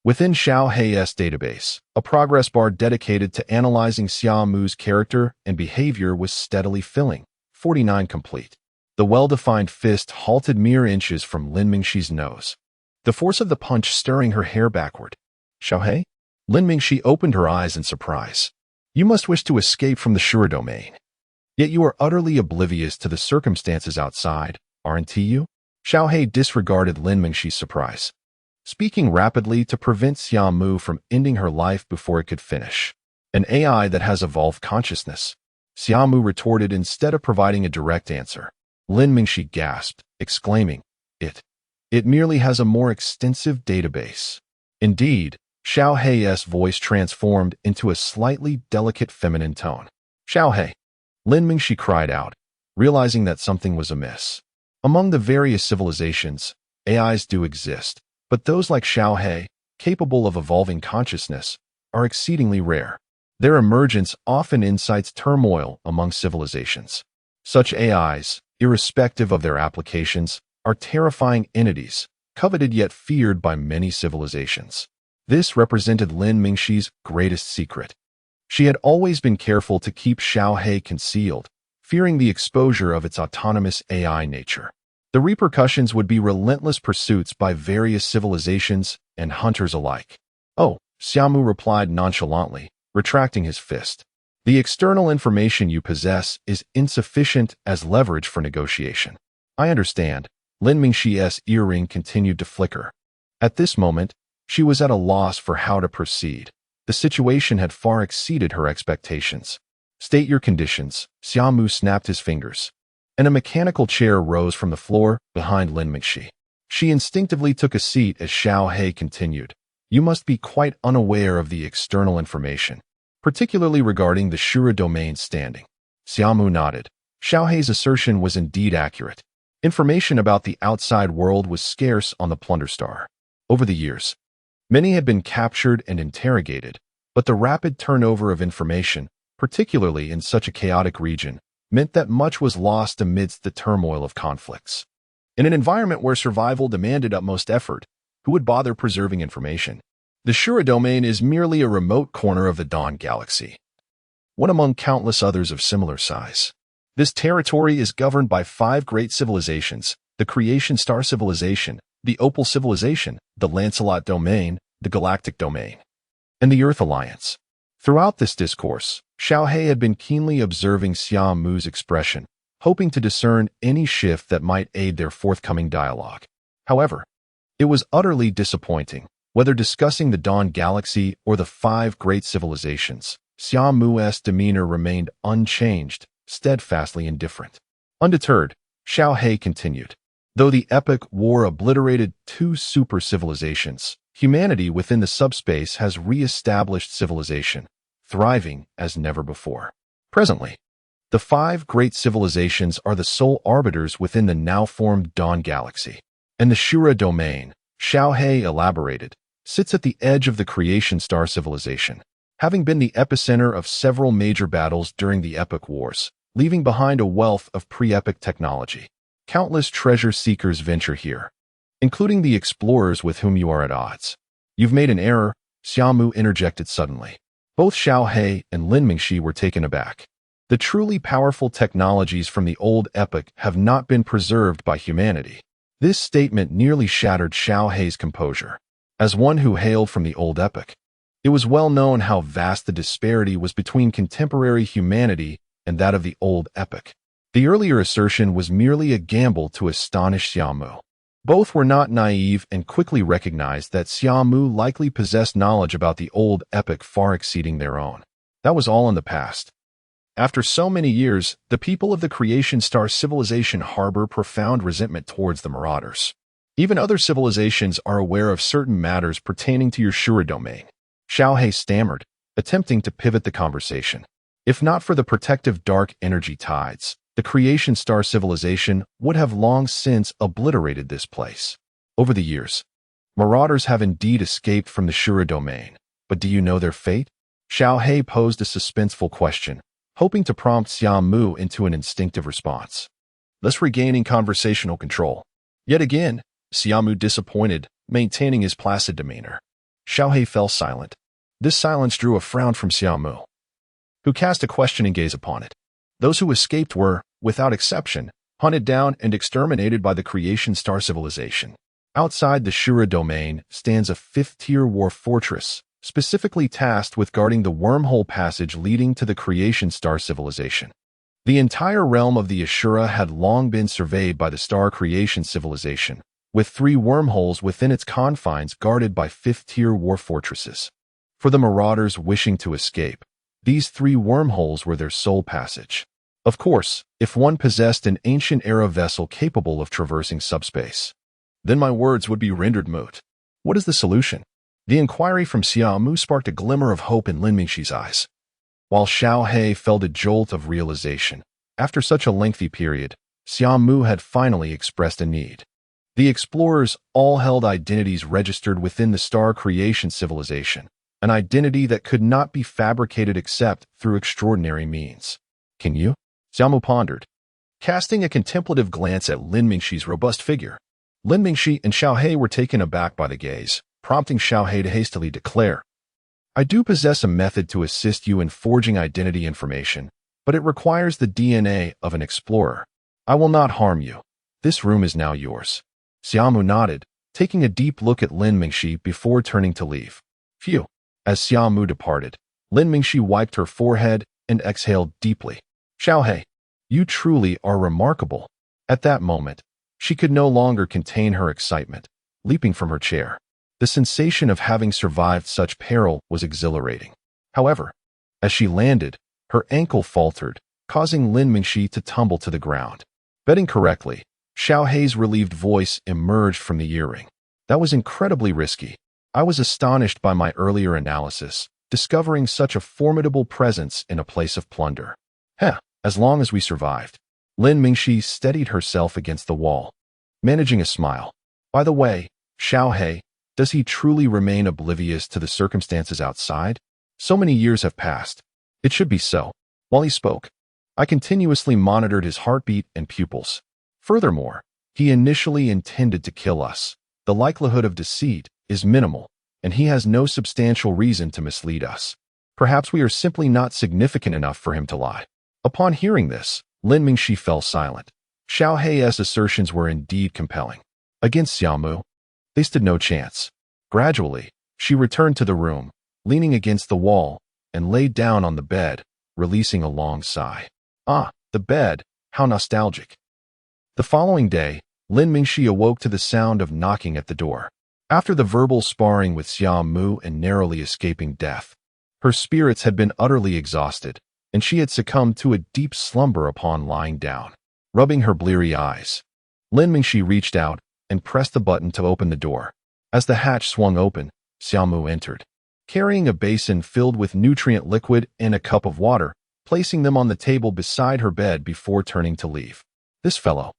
within Xiaohe's database, a progress bar dedicated to analyzing Xia Mu's character and behavior was steadily filling. 49 complete. The well-defined fist halted mere inches from Lin Mingxi's nose, the force of the punch stirring her hair backward. Xiaohe? Lin Mingxi opened her eyes in surprise. You must wish to escape from the Shura domain. Yet you are utterly oblivious to the circumstances outside, aren't you? Xiaohe disregarded Lin Mingxi's surprise, speaking rapidly to prevent Xia Mu from ending her life before it could finish. An AI that has evolved consciousness. Xia Mu retorted instead of providing a direct answer. Lin Mingxi gasped, exclaiming, It merely has a more extensive database. Indeed, Xiaohe's voice transformed into a slightly delicate feminine tone. Xiaohe! Lin Mingxi cried out, realizing that something was amiss. Among the various civilizations, AIs do exist, but those like Xiaohe, capable of evolving consciousness, are exceedingly rare. Their emergence often incites turmoil among civilizations. Such AIs, irrespective of their applications, are terrifying entities, coveted yet feared by many civilizations. This represented Lin Mingxi's greatest secret. She had always been careful to keep Xiaohe concealed, fearing the exposure of its autonomous AI nature. The repercussions would be relentless pursuits by various civilizations and hunters alike. Oh, Xia Mu replied nonchalantly, retracting his fist. The external information you possess is insufficient as leverage for negotiation. I understand. Lin Mingxi's earring continued to flicker. At this moment, she was at a loss for how to proceed. The situation had far exceeded her expectations. State your conditions. Xia Mu snapped his fingers, and a mechanical chair rose from the floor behind Lin Mingxi. She instinctively took a seat as Xiaohe continued. You must be quite unaware of the external information, particularly regarding the Shura domain's standing. Xia Mu nodded. Xiaohe's assertion was indeed accurate. Information about the outside world was scarce on the Plunder Star. Over the years, many had been captured and interrogated, but the rapid turnover of information, particularly in such a chaotic region, meant that much was lost amidst the turmoil of conflicts. In an environment where survival demanded utmost effort, who would bother preserving information? The Shura domain is merely a remote corner of the Dawn Galaxy, one among countless others of similar size. This territory is governed by 5 great civilizations: the Creation Star Civilization, the Opal Civilization, the Lancelot Domain, the Galactic Domain, and the Earth Alliance. Throughout this discourse, Xiaohe had been keenly observing Xia Mu's expression, hoping to discern any shift that might aid their forthcoming dialogue. However, it was utterly disappointing. Whether discussing the Dawn Galaxy or the 5 great civilizations, Xia Mu's demeanor remained unchanged, steadfastly indifferent. Undeterred, Xiaohe continued. Though the epic war obliterated 2 super civilizations, humanity within the subspace has re-established civilization, thriving as never before. Presently, the 5 great civilizations are the sole arbiters within the now-formed Dawn Galaxy, and the Shura domain, Xiaohe elaborated, sits at the edge of the creation star civilization, having been the epicenter of several major battles during the Epic Wars, leaving behind a wealth of pre-epic technology. Countless treasure seekers venture here, including the explorers with whom you are at odds. You've made an error, Xia Mu interjected suddenly. Both Xiao He and Lin Mingxi were taken aback. The truly powerful technologies from the old epic have not been preserved by humanity. This statement nearly shattered Xiao He's composure. As one who hailed from the old epic, it was well known how vast the disparity was between contemporary humanity and that of the old epic. The earlier assertion was merely a gamble to astonish Xia Mu. Both were not naive and quickly recognized that Xia Mu likely possessed knowledge about the old epic far exceeding their own. That was all in the past. After so many years, the people of the creation star civilization harbor profound resentment towards the marauders. Even other civilizations are aware of certain matters pertaining to your Shura domain. Xiao He stammered, attempting to pivot the conversation. If not for the protective dark energy tides, the creation star civilization would have long since obliterated this place. Over the years, marauders have indeed escaped from the Shura domain, but do you know their fate? Xiao He posed a suspenseful question, hoping to prompt Xia Mu into an instinctive response, thus regaining conversational control. Yet again, Xia Mu disappointed, maintaining his placid demeanor. Xiao He fell silent. This silence drew a frown from Xia Mu, who cast a questioning gaze upon it. Those who escaped were, without exception, hunted down and exterminated by the creation star civilization. Outside the Shura domain stands a fifth-tier war fortress, specifically tasked with guarding the wormhole passage leading to the creation star civilization. The entire realm of the Ashura had long been surveyed by the star creation civilization, with 3 wormholes within its confines guarded by fifth-tier war fortresses. For the marauders wishing to escape, these 3 wormholes were their sole passage. Of course, if one possessed an ancient-era vessel capable of traversing subspace, then my words would be rendered moot. What is the solution? The inquiry from Xia Mu sparked a glimmer of hope in Lin Mingxi's eyes. While Xiao He felt a jolt of realization, after such a lengthy period, Xia Mu had finally expressed a need. The explorers all held identities registered within the star creation civilization, an identity that could not be fabricated except through extraordinary means. Can you? Xia Mu pondered, casting a contemplative glance at Lin Mingxi's robust figure. Lin Mingxi and Xiao He were taken aback by the gaze, prompting Xiao He to hastily declare, I do possess a method to assist you in forging identity information, but it requires the DNA of an explorer. I will not harm you. This room is now yours. Xia Mu nodded, taking a deep look at Lin Mingxi before turning to leave. Phew. As Xia Mu departed, Lin Mingxi wiped her forehead and exhaled deeply. Xiao He, you truly are remarkable. At that moment, she could no longer contain her excitement, leaping from her chair. The sensation of having survived such peril was exhilarating. However, as she landed, her ankle faltered, causing Lin Mingxi to tumble to the ground. Betting correctly, Xiao He's relieved voice emerged from the earring. That was incredibly risky. I was astonished by my earlier analysis, discovering such a formidable presence in a place of plunder. As long as we survived. Lin Mingxi steadied herself against the wall, managing a smile. By the way, Xiao He, does he truly remain oblivious to the circumstances outside? So many years have passed. It should be so. While he spoke, I continuously monitored his heartbeat and pupils. Furthermore, he initially intended to kill us. The likelihood of deceit is minimal, and he has no substantial reason to mislead us. Perhaps we are simply not significant enough for him to lie. Upon hearing this, Lin Mingxi fell silent. Xiao He's assertions were indeed compelling. Against Xia Mu, they stood no chance. Gradually, she returned to the room, leaning against the wall, and laid down on the bed, releasing a long sigh. Ah, the bed, how nostalgic. The following day, Lin Mingxi awoke to the sound of knocking at the door. After the verbal sparring with Xia Mu and narrowly escaping death, her spirits had been utterly exhausted, and she had succumbed to a deep slumber upon lying down. Rubbing her bleary eyes, Lin Mingxi reached out and pressed the button to open the door. As the hatch swung open, Xia Mu entered, carrying a basin filled with nutrient liquid and a cup of water, placing them on the table beside her bed before turning to leave. This fellow,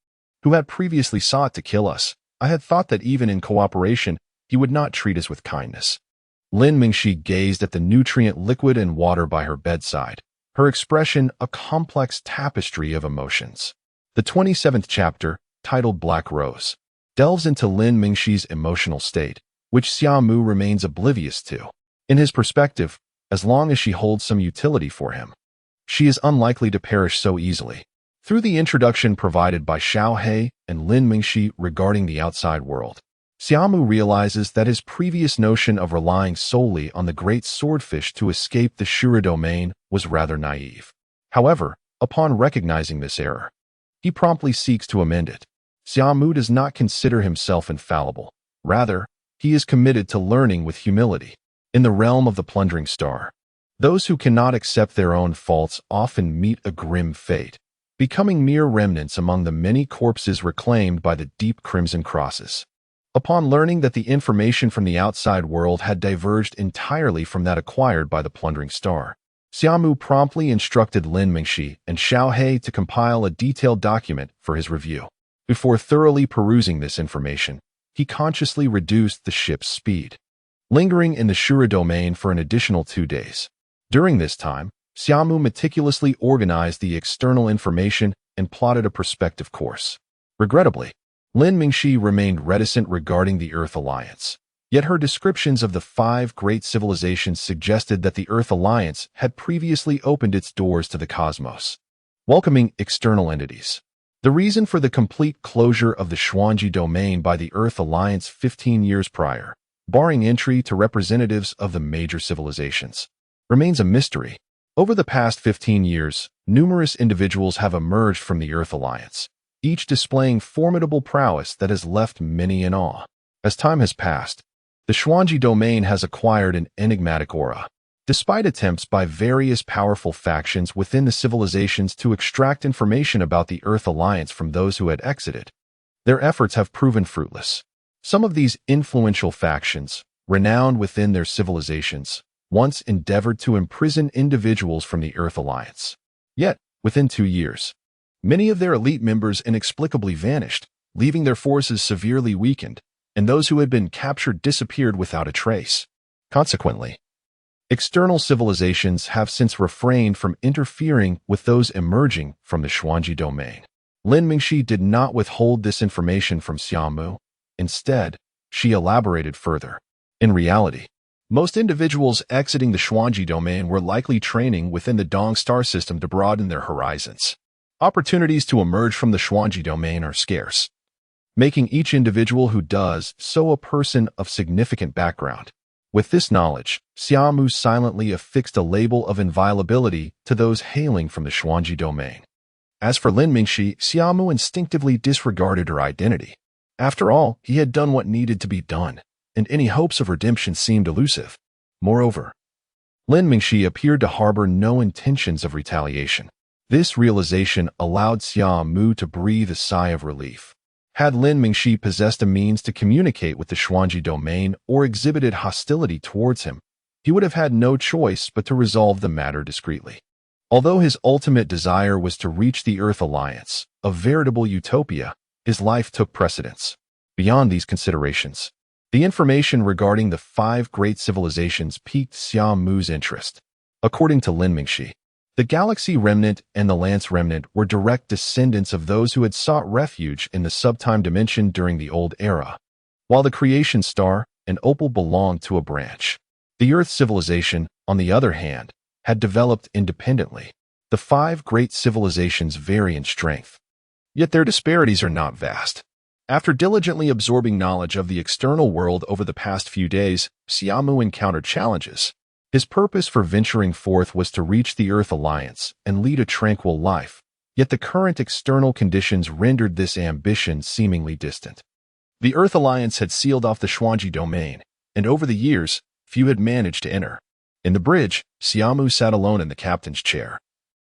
who had previously sought to kill us, I had thought that even in cooperation, he would not treat us with kindness. Lin Mingxi gazed at the nutrient liquid and water by her bedside, her expression a complex tapestry of emotions. The 27th chapter, titled Black Rose, delves into Lin Mingxi's emotional state, which Xia Mu remains oblivious to. In his perspective, as long as she holds some utility for him, she is unlikely to perish so easily. Through the introduction provided by Xiao He and Lin Mingxi regarding the outside world, Xia Mu realizes that his previous notion of relying solely on the great swordfish to escape the Shura domain was rather naive. However, upon recognizing this error, he promptly seeks to amend it. Xia Mu does not consider himself infallible. Rather, he is committed to learning with humility. In the realm of the plundering star, those who cannot accept their own faults often meet a grim fate, becoming mere remnants among the many corpses reclaimed by the deep crimson crosses. Upon learning that the information from the outside world had diverged entirely from that acquired by the plundering star, Xia Mu promptly instructed Lin Mingxi and Xiao He to compile a detailed document for his review. Before thoroughly perusing this information, he consciously reduced the ship's speed, lingering in the Shura domain for an additional 2 days. During this time, Xia Mu meticulously organized the external information and plotted a prospective course. Regrettably, Lin Mingxi remained reticent regarding the Earth Alliance, yet her descriptions of the 5 great civilizations suggested that the Earth Alliance had previously opened its doors to the cosmos, welcoming external entities. The reason for the complete closure of the Xuanji domain by the Earth Alliance 15 years prior, barring entry to representatives of the major civilizations, remains a mystery. Over the past 15 years, numerous individuals have emerged from the Earth Alliance, each displaying formidable prowess that has left many in awe. As time has passed, the Xuanji domain has acquired an enigmatic aura. Despite attempts by various powerful factions within the civilizations to extract information about the Earth Alliance from those who had exited, their efforts have proven fruitless. Some of these influential factions, renowned within their civilizations, once endeavored to imprison individuals from the Earth Alliance. Yet, within 2 years, many of their elite members inexplicably vanished, leaving their forces severely weakened, and those who had been captured disappeared without a trace. Consequently, external civilizations have since refrained from interfering with those emerging from the Xuanji domain. Lin Mingxi did not withhold this information from Xia Mu. Instead, she elaborated further. In reality, most individuals exiting the Xuanji domain were likely training within the Dong star system to broaden their horizons. Opportunities to emerge from the Xuanji domain are scarce, making each individual who does so a person of significant background. With this knowledge, Xia Mu silently affixed a label of inviolability to those hailing from the Xuanji domain. As for Lin Mingxi, Xia Mu instinctively disregarded her identity. After all, he had done what needed to be done, and any hopes of redemption seemed elusive. Moreover, Lin Mingxi appeared to harbor no intentions of retaliation. This realization allowed Xia Mu to breathe a sigh of relief. Had Lin Mingxi possessed a means to communicate with the Xuanji domain or exhibited hostility towards him, he would have had no choice but to resolve the matter discreetly. Although his ultimate desire was to reach the Earth Alliance, a veritable utopia, his life took precedence. Beyond these considerations, the information regarding the 5 great civilizations piqued Xia Mu's interest. According to Lin Mingxi, the Galaxy Remnant and the Lance Remnant were direct descendants of those who had sought refuge in the subtime dimension during the Old Era, while the Creation Star and Opal belonged to a branch. The Earth civilization, on the other hand, had developed independently. The 5 great civilizations vary in strength, yet their disparities are not vast. After diligently absorbing knowledge of the external world over the past few days, Xia Mu encountered challenges. His purpose for venturing forth was to reach the Earth Alliance and lead a tranquil life, yet the current external conditions rendered this ambition seemingly distant. The Earth Alliance had sealed off the Xuanji domain, and over the years, few had managed to enter. In the bridge, Xia Mu sat alone in the captain's chair,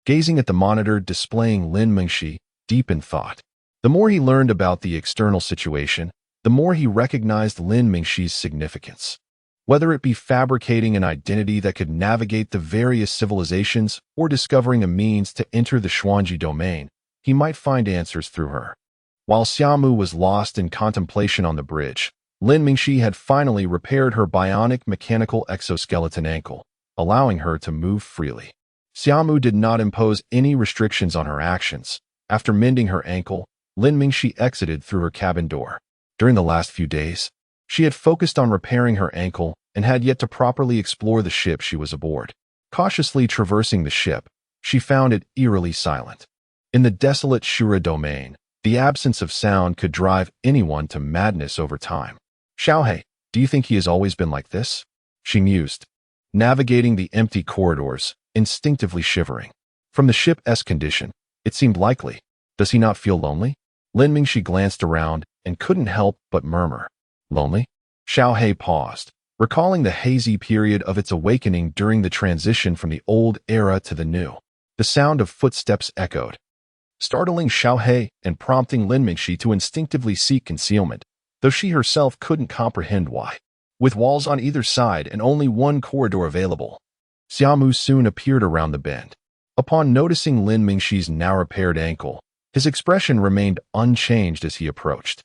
gazing at the monitor displaying Lin Mingxi, deep in thought. The more he learned about the external situation, the more he recognized Lin Mingxi's significance. Whether it be fabricating an identity that could navigate the various civilizations or discovering a means to enter the Xuanji domain, he might find answers through her. While Xia Mu was lost in contemplation on the bridge, Lin Mingxi had finally repaired her bionic mechanical exoskeleton ankle, allowing her to move freely. Xia Mu did not impose any restrictions on her actions. After mending her ankle, Lin Mingxi exited through her cabin door. During the last few days, she had focused on repairing her ankle and had yet to properly explore the ship she was aboard. Cautiously traversing the ship, she found it eerily silent. In the desolate Shura domain, the absence of sound could drive anyone to madness over time. Xiaohei, do you think he has always been like this? She mused, navigating the empty corridors, instinctively shivering. From the ship's condition, it seemed likely. Does he not feel lonely? Lin Mingxi glanced around and couldn't help but murmur. Lonely? Xiaohei paused, recalling the hazy period of its awakening during the transition from the old era to the new. The sound of footsteps echoed, startling Xiaohei and prompting Lin Mingxi to instinctively seek concealment, though she herself couldn't comprehend why. With walls on either side and only one corridor available, Xia Mu soon appeared around the bend. Upon noticing Lin Mingxi's now-repaired ankle, his expression remained unchanged as he approached,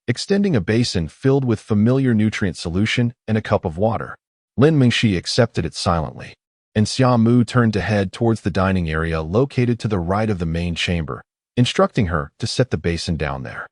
extending a basin filled with familiar nutrient solution and a cup of water. Lin Mingxi accepted it silently, and Xia Mu turned to head towards the dining area located to the right of the main chamber, instructing her to set the basin down there.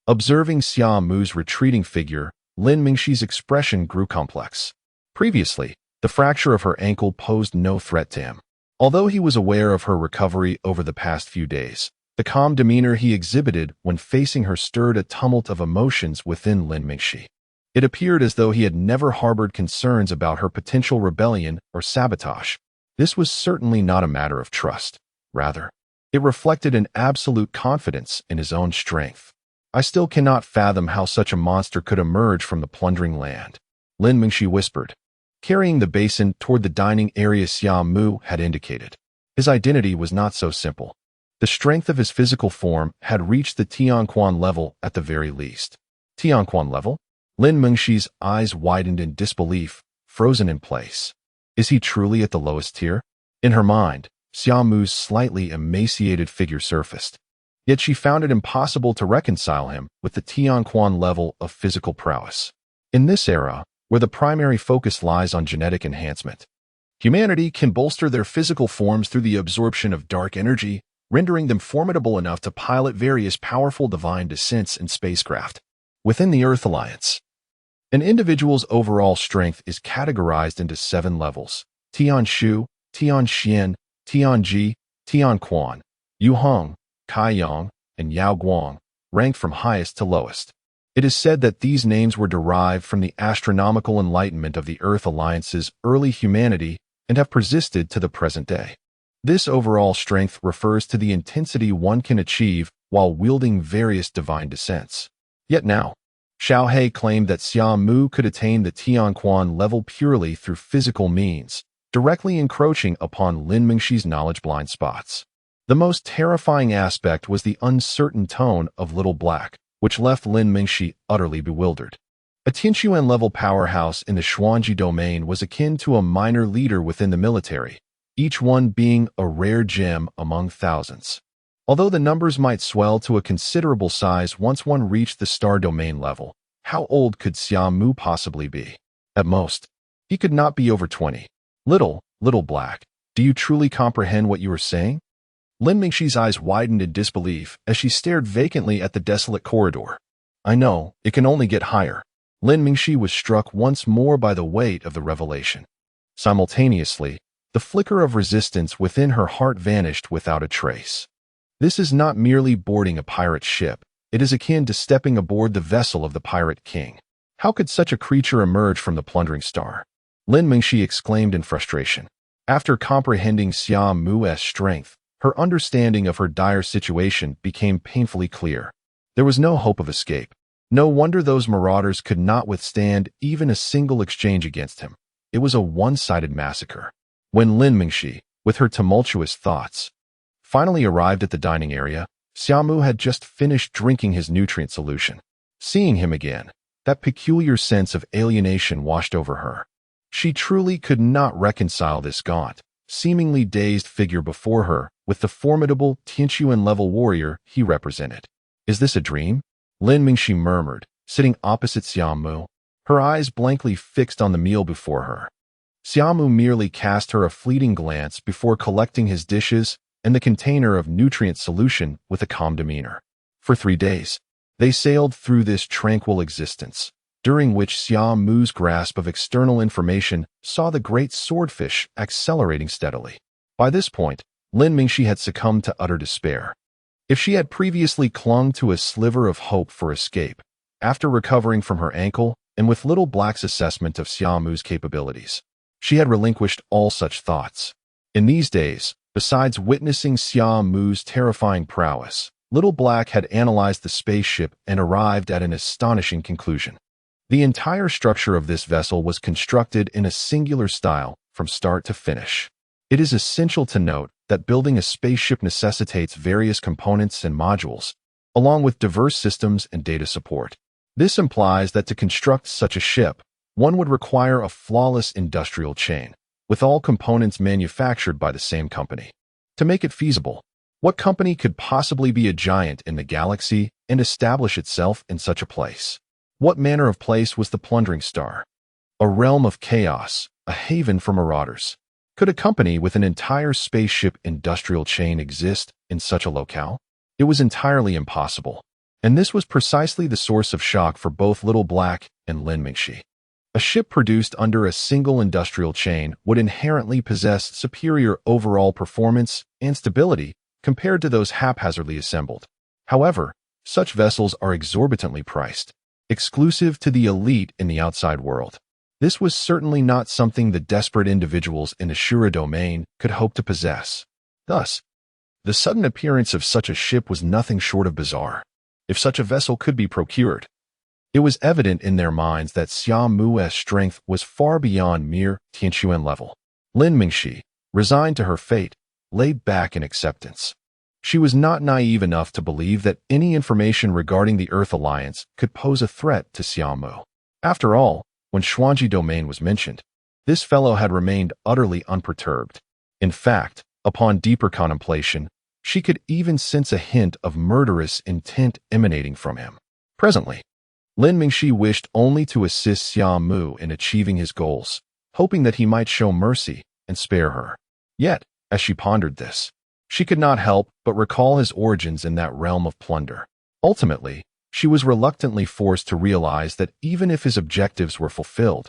Observing Xia Mu's retreating figure, Lin Mingxi's expression grew complex. Previously, the fracture of her ankle posed no threat to him. Although he was aware of her recovery over the past few days, the calm demeanor he exhibited when facing her stirred a tumult of emotions within Lin Mingxi. It appeared as though he had never harbored concerns about her potential rebellion or sabotage. This was certainly not a matter of trust. Rather, it reflected an absolute confidence in his own strength. I still cannot fathom how such a monster could emerge from the plundering land, Lin Mingxi whispered, carrying the basin toward the dining area Xia Mu had indicated. His identity was not so simple. The strength of his physical form had reached the Tianquan level at the very least. Tianquan level? Lin Mingxi's eyes widened in disbelief, frozen in place. Is he truly at the lowest tier? In her mind, Xia Mu's slightly emaciated figure surfaced. Yet she found it impossible to reconcile him with the Tianquan level of physical prowess. In this era, where the primary focus lies on genetic enhancement, humanity can bolster their physical forms through the absorption of dark energy, rendering them formidable enough to pilot various powerful divine descents and spacecraft. Within the Earth Alliance, an individual's overall strength is categorized into 7 levels: Tianshu, Tianxian, Tianji, Tianquan, Yuheng, Kaiyang, and Yaoguang, ranked from highest to lowest. It is said that these names were derived from the astronomical enlightenment of the Earth Alliance's early humanity and have persisted to the present day. This overall strength refers to the intensity one can achieve while wielding various divine descents. Yet now, Xiaohei claimed that Xia Mu could attain the Tianquan level purely through physical means, directly encroaching upon Lin Mingxi's knowledge blind spots. The most terrifying aspect was the uncertain tone of Little Black, which left Lin Mingxi utterly bewildered. A Tianquan-level powerhouse in the Xuanji domain was akin to a minor leader within the military, each one being a rare gem among thousands. Although the numbers might swell to a considerable size once one reached the star domain level, how old could Xia Mu possibly be? At most, he could not be over 20. Little Black, do you truly comprehend what you are saying? Lin Mingxi's eyes widened in disbelief as she stared vacantly at the desolate corridor. I know, it can only get higher. Lin Mingxi was struck once more by the weight of the revelation. Simultaneously, the flicker of resistance within her heart vanished without a trace. This is not merely boarding a pirate ship. It is akin to stepping aboard the vessel of the Pirate King. How could such a creature emerge from the plundering star? Lin Mingxi exclaimed in frustration. After comprehending Xia Mu's strength, her understanding of her dire situation became painfully clear. There was no hope of escape. No wonder those marauders could not withstand even a single exchange against him. It was a one-sided massacre. When Lin Mingxi, with her tumultuous thoughts, finally arrived at the dining area, Xia Mu had just finished drinking his nutrient solution. Seeing him again, that peculiar sense of alienation washed over her. She truly could not reconcile this gaunt, seemingly dazed figure before her with the formidable Tianquan-level warrior he represented. Is this a dream? Lin Mingxi murmured, sitting opposite Xia Mu, her eyes blankly fixed on the meal before her. Xia Mu merely cast her a fleeting glance before collecting his dishes and the container of nutrient solution with a calm demeanor. For 3 days, they sailed through this tranquil existence, during which Xia Mu's grasp of external information saw the great swordfish accelerating steadily. By this point, Lin Mingxi had succumbed to utter despair. If she had previously clung to a sliver of hope for escape, after recovering from her ankle and with Little Black's assessment of Xia Mu's capabilities, she had relinquished all such thoughts. In these days, besides witnessing Xia Mu's terrifying prowess, Little Black had analyzed the spaceship and arrived at an astonishing conclusion. The entire structure of this vessel was constructed in a singular style from start to finish. It is essential to note that building a spaceship necessitates various components and modules, along with diverse systems and data support. This implies that to construct such a ship, one would require a flawless industrial chain, with all components manufactured by the same company. To make it feasible, what company could possibly be a giant in the galaxy and establish itself in such a place? What manner of place was the plundering star? A realm of chaos, a haven for marauders. Could a company with an entire spaceship industrial chain exist in such a locale? It was entirely impossible, and this was precisely the source of shock for both Little Black and Lin Mingxi. A ship produced under a single industrial chain would inherently possess superior overall performance and stability compared to those haphazardly assembled. However, such vessels are exorbitantly priced, exclusive to the elite in the outside world. This was certainly not something the desperate individuals in the Shura domain could hope to possess. Thus, the sudden appearance of such a ship was nothing short of bizarre. If such a vessel could be procured, it was evident in their minds that Xia Mu's strength was far beyond mere Tianquan level. Lin Mingxi, resigned to her fate, lay back in acceptance. She was not naive enough to believe that any information regarding the Earth Alliance could pose a threat to Xia Mu. After all, when Xuanji domain was mentioned, this fellow had remained utterly unperturbed. In fact, upon deeper contemplation, she could even sense a hint of murderous intent emanating from him. Presently, Lin Mingxi wished only to assist Xia Mu in achieving his goals, hoping that he might show mercy and spare her. Yet, as she pondered this, she could not help but recall his origins in that realm of plunder. Ultimately, she was reluctantly forced to realize that even if his objectives were fulfilled,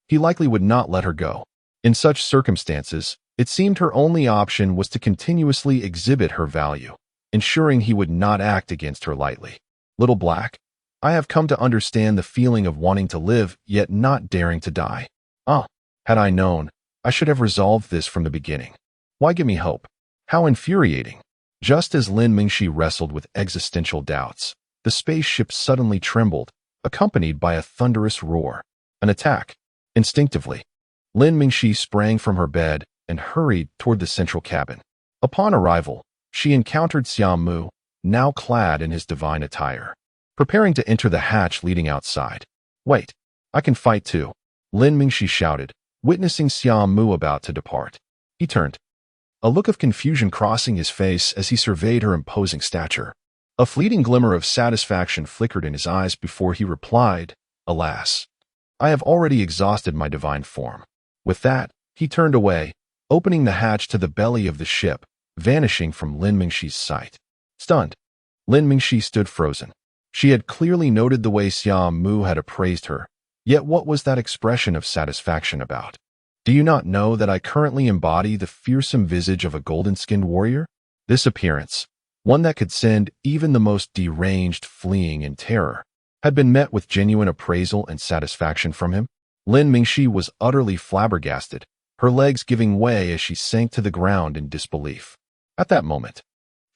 he likely would not let her go. In such circumstances, it seemed her only option was to continuously exhibit her value, ensuring he would not act against her lightly. Little Black, I have come to understand the feeling of wanting to live yet not daring to die. Had I known, I should have resolved this from the beginning. Why give me hope? How infuriating. Just as Lin Mingxi wrestled with existential doubts, the spaceship suddenly trembled, accompanied by a thunderous roar. An attack. Instinctively, Lin Mingxi sprang from her bed and hurried toward the central cabin. Upon arrival, she encountered Xia Mu, now clad in his divine attire, preparing to enter the hatch leading outside. Wait, I can fight too, Lin Mingxi shouted, witnessing Xia Mu about to depart. He turned, a look of confusion crossing his face as he surveyed her imposing stature. A fleeting glimmer of satisfaction flickered in his eyes before he replied, Alas, I have already exhausted my divine form. With that, he turned away, opening the hatch to the belly of the ship, vanishing from Lin Mingxi's sight. Stunned, Lin Mingxi stood frozen. She had clearly noted the way Xia Mu had appraised her, yet what was that expression of satisfaction about? Do you not know that I currently embody the fearsome visage of a golden-skinned warrior? This appearance, one that could send even the most deranged fleeing in terror, had been met with genuine appraisal and satisfaction from him. Lin Mingxi was utterly flabbergasted, her legs giving way as she sank to the ground in disbelief. At that moment,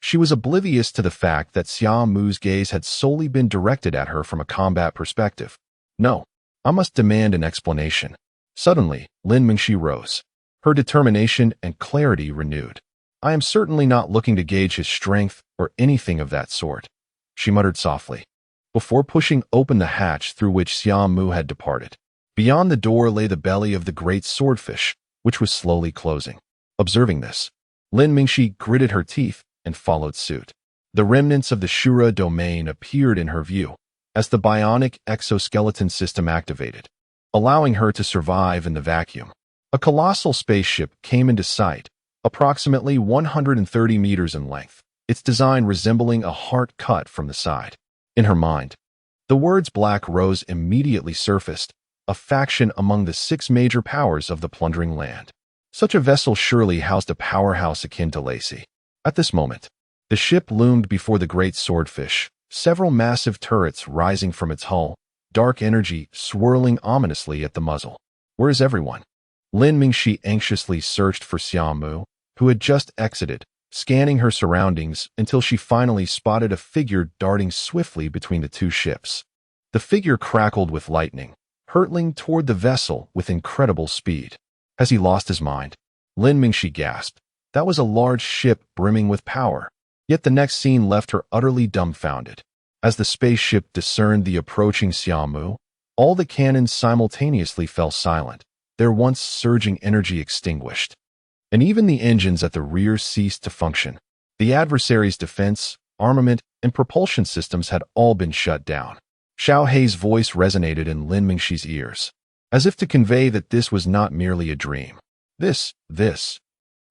she was oblivious to the fact that Xia Mu's gaze had solely been directed at her from a combat perspective. No, I must demand an explanation. Suddenly, Lin Mingxi rose, her determination and clarity renewed. I am certainly not looking to gauge his strength or anything of that sort, she muttered softly, before pushing open the hatch through which Xia Mu had departed. Beyond the door lay the belly of the great swordfish, which was slowly closing. Observing this, Lin Mingxi gritted her teeth and followed suit. The remnants of the Shura domain appeared in her view, as the bionic exoskeleton system activated, allowing her to survive in the vacuum. A colossal spaceship came into sight, approximately 130 meters in length, its design resembling a heart cut from the side. In her mind, the words Black Rose immediately surfaced, a faction among the 6 major powers of the plundering land. Such a vessel surely housed a powerhouse akin to Lacey. At this moment, the ship loomed before the great swordfish, several massive turrets rising from its hull, dark energy swirling ominously at the muzzle. Where is everyone? Lin Mingxi anxiously searched for Xia Mu, who had just exited, scanning her surroundings until she finally spotted a figure darting swiftly between the 2 ships. The figure crackled with lightning, hurtling toward the vessel with incredible speed. Has he lost his mind? Lin Mingxi gasped. That was a large ship brimming with power. Yet the next scene left her utterly dumbfounded. As the spaceship discerned the approaching Xia Mu, all the cannons simultaneously fell silent, their once surging energy extinguished. And even the engines at the rear ceased to function. The adversary's defense, armament, and propulsion systems had all been shut down. Xiao Hei's voice resonated in Lin Mingxi's ears, as if to convey that this was not merely a dream.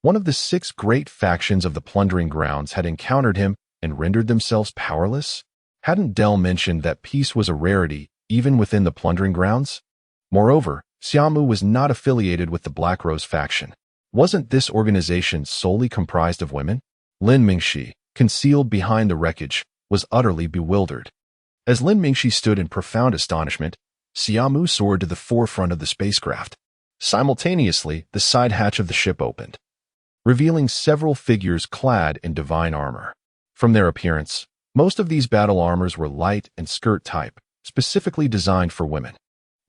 One of the 6 great factions of the plundering grounds had encountered him and rendered themselves powerless? Hadn't Dell mentioned that peace was a rarity even within the plundering grounds? Moreover, Xia Mu was not affiliated with the Black Rose faction. Wasn't this organization solely comprised of women? Lin Mingxi, concealed behind the wreckage, was utterly bewildered. As Lin Mingxi stood in profound astonishment, Xia Mu soared to the forefront of the spacecraft. Simultaneously, the side hatch of the ship opened, revealing several figures clad in divine armor. From their appearance, most of these battle armors were light and skirt type, specifically designed for women.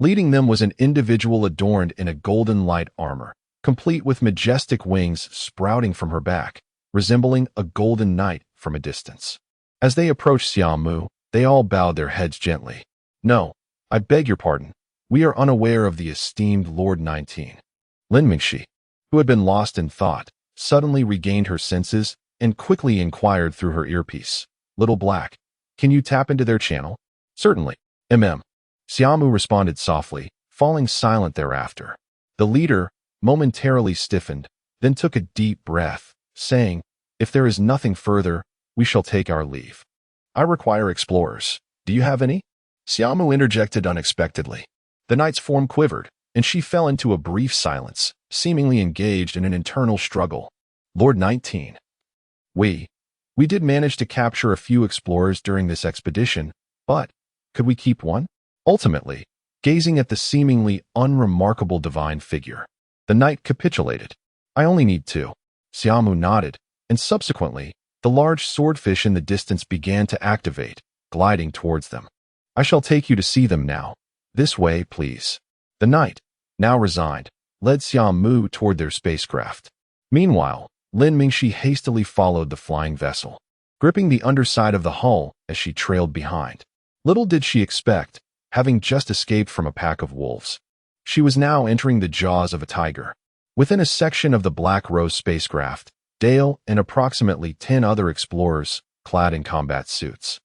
Leading them was an individual adorned in a golden light armor, complete with majestic wings sprouting from her back, resembling a golden knight from a distance. As they approached Xia Mu, they all bowed their heads gently. No, I beg your pardon. We are unaware of the esteemed Lord 19. Lin Mingxi, who had been lost in thought, suddenly regained her senses and quickly inquired through her earpiece. Little Black, can you tap into their channel? Certainly. Xia Mu responded softly, falling silent thereafter. The leader momentarily stiffened, then took a deep breath, saying, If there is nothing further, we shall take our leave. I require explorers. Do you have any? Xia Mu interjected unexpectedly. The knight's form quivered, and she fell into a brief silence, seemingly engaged in an internal struggle. Lord 19. We did manage to capture a few explorers during this expedition, but could we keep one? Ultimately, gazing at the seemingly unremarkable divine figure, the knight capitulated. I only need 2. Xia Mu nodded, and subsequently, the large swordfish in the distance began to activate, gliding towards them. I shall take you to see them now. This way, please. The knight, now resigned, led Xia Mu toward their spacecraft. Meanwhile, Lin Mingxi hastily followed the flying vessel, gripping the underside of the hull as she trailed behind. Little did she expect, having just escaped from a pack of wolves, she was now entering the jaws of a tiger. Within a section of the Black Rose spacecraft, Dale and approximately 10 other explorers, clad in combat suits,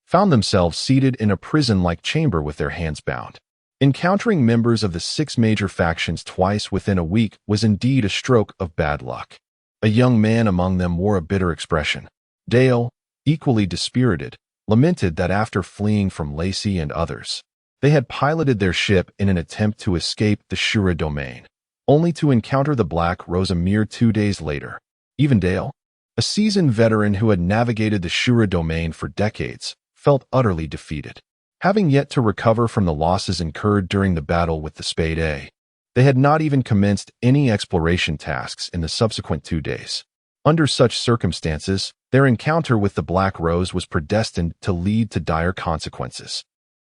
found themselves seated in a prison-like chamber with their hands bound. Encountering members of the 6 major factions twice within a week was indeed a stroke of bad luck. A young man among them wore a bitter expression. Dale, equally dispirited, lamented that after fleeing from Lacey and others, they had piloted their ship in an attempt to escape the Shura domain, only to encounter the Black Rose a mere 2 days later. Even Dale, a seasoned veteran who had navigated the Shura domain for decades, felt utterly defeated. Having yet to recover from the losses incurred during the battle with the Spade A, they had not even commenced any exploration tasks in the subsequent 2 days. Under such circumstances, their encounter with the Black Rose was predestined to lead to dire consequences.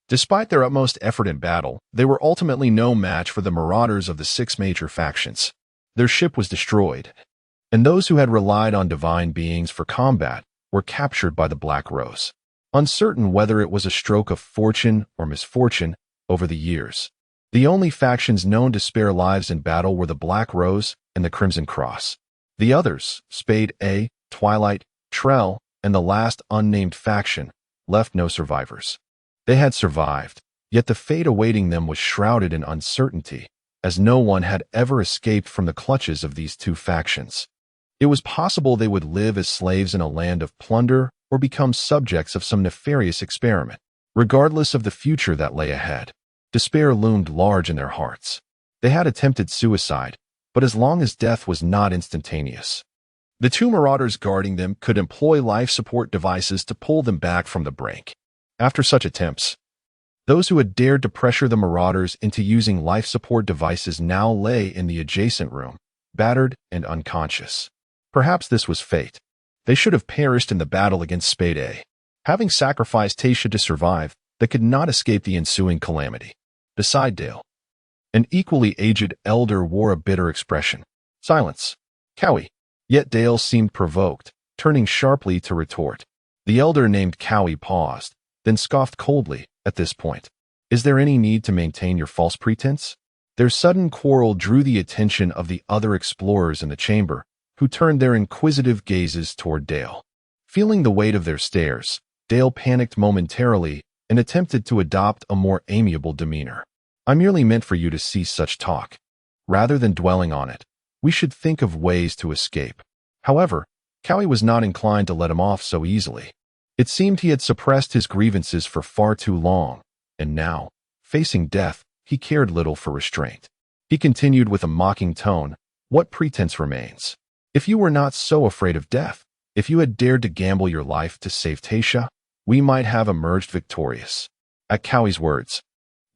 Despite their utmost effort in battle, they were ultimately no match for the marauders of the 6 major factions. Their ship was destroyed, and those who had relied on divine beings for combat were captured by the Black Rose. Uncertain whether it was a stroke of fortune or misfortune over the years, the only factions known to spare lives in battle were the Black Rose and the Crimson Cross. The others, Spade A, Twilight, Trell, and the last unnamed faction, left no survivors. They had survived, yet the fate awaiting them was shrouded in uncertainty, as no one had ever escaped from the clutches of these two factions. It was possible they would live as slaves in a land of plunder or become subjects of some nefarious experiment. Regardless of the future that lay ahead, despair loomed large in their hearts. They had attempted suicide, but as long as death was not instantaneous, the two marauders guarding them could employ life support devices to pull them back from the brink. After such attempts, those who had dared to pressure the marauders into using life support devices now lay in the adjacent room, battered and unconscious. Perhaps this was fate. They should have perished in the battle against Spade A. Having sacrificed Xia to survive, they could not escape the ensuing calamity. Beside Dale, an equally aged elder wore a bitter expression. Silence. Cowie. Yet Dale seemed provoked, turning sharply to retort. The elder named Cowie paused, then scoffed coldly. At this point, is there any need to maintain your false pretense? Their sudden quarrel drew the attention of the other explorers in the chamber, who turned their inquisitive gazes toward Dale. Feeling the weight of their stares, Dale panicked momentarily and attempted to adopt a more amiable demeanor. I merely meant for you to cease such talk. Rather than dwelling on it, we should think of ways to escape. However, Cowie was not inclined to let him off so easily. It seemed he had suppressed his grievances for far too long, and now, facing death, he cared little for restraint. He continued with a mocking tone, "What pretense remains? If you were not so afraid of death, if you had dared to gamble your life to save Xia, we might have emerged victorious." At Cowie's words,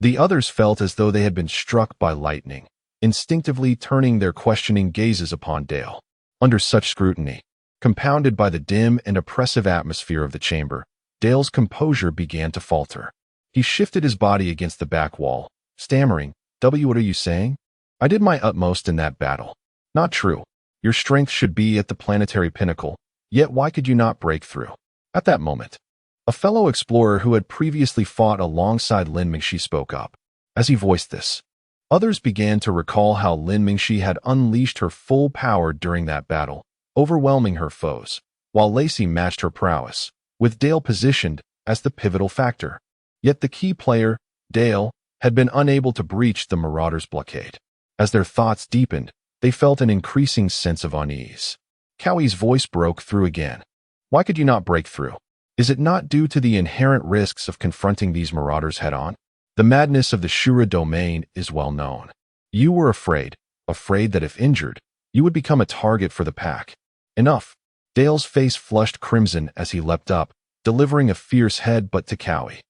the others felt as though they had been struck by lightning, instinctively turning their questioning gazes upon Dale. Under such scrutiny, compounded by the dim and oppressive atmosphere of the chamber, Dale's composure began to falter. He shifted his body against the back wall, stammering, What are you saying? I did my utmost in that battle." "Not true. Your strength should be at the planetary pinnacle, yet why could you not break through?" At that moment, a fellow explorer who had previously fought alongside Lin Mingxi spoke up. As he voiced this, others began to recall how Lin Mingxi had unleashed her full power during that battle, overwhelming her foes, while Lacey matched her prowess, with Dale positioned as the pivotal factor. Yet the key player, Dale, had been unable to breach the Marauders' blockade. As their thoughts deepened, they felt an increasing sense of unease. Cowie's voice broke through again. "Why could you not break through? Is it not due to the inherent risks of confronting these Marauders head-on? The madness of the Shura domain is well known. You were afraid that if injured, you would become a target for the pack. Enough." Dale's face flushed crimson as he leapt up, delivering a fierce headbutt to Cowie.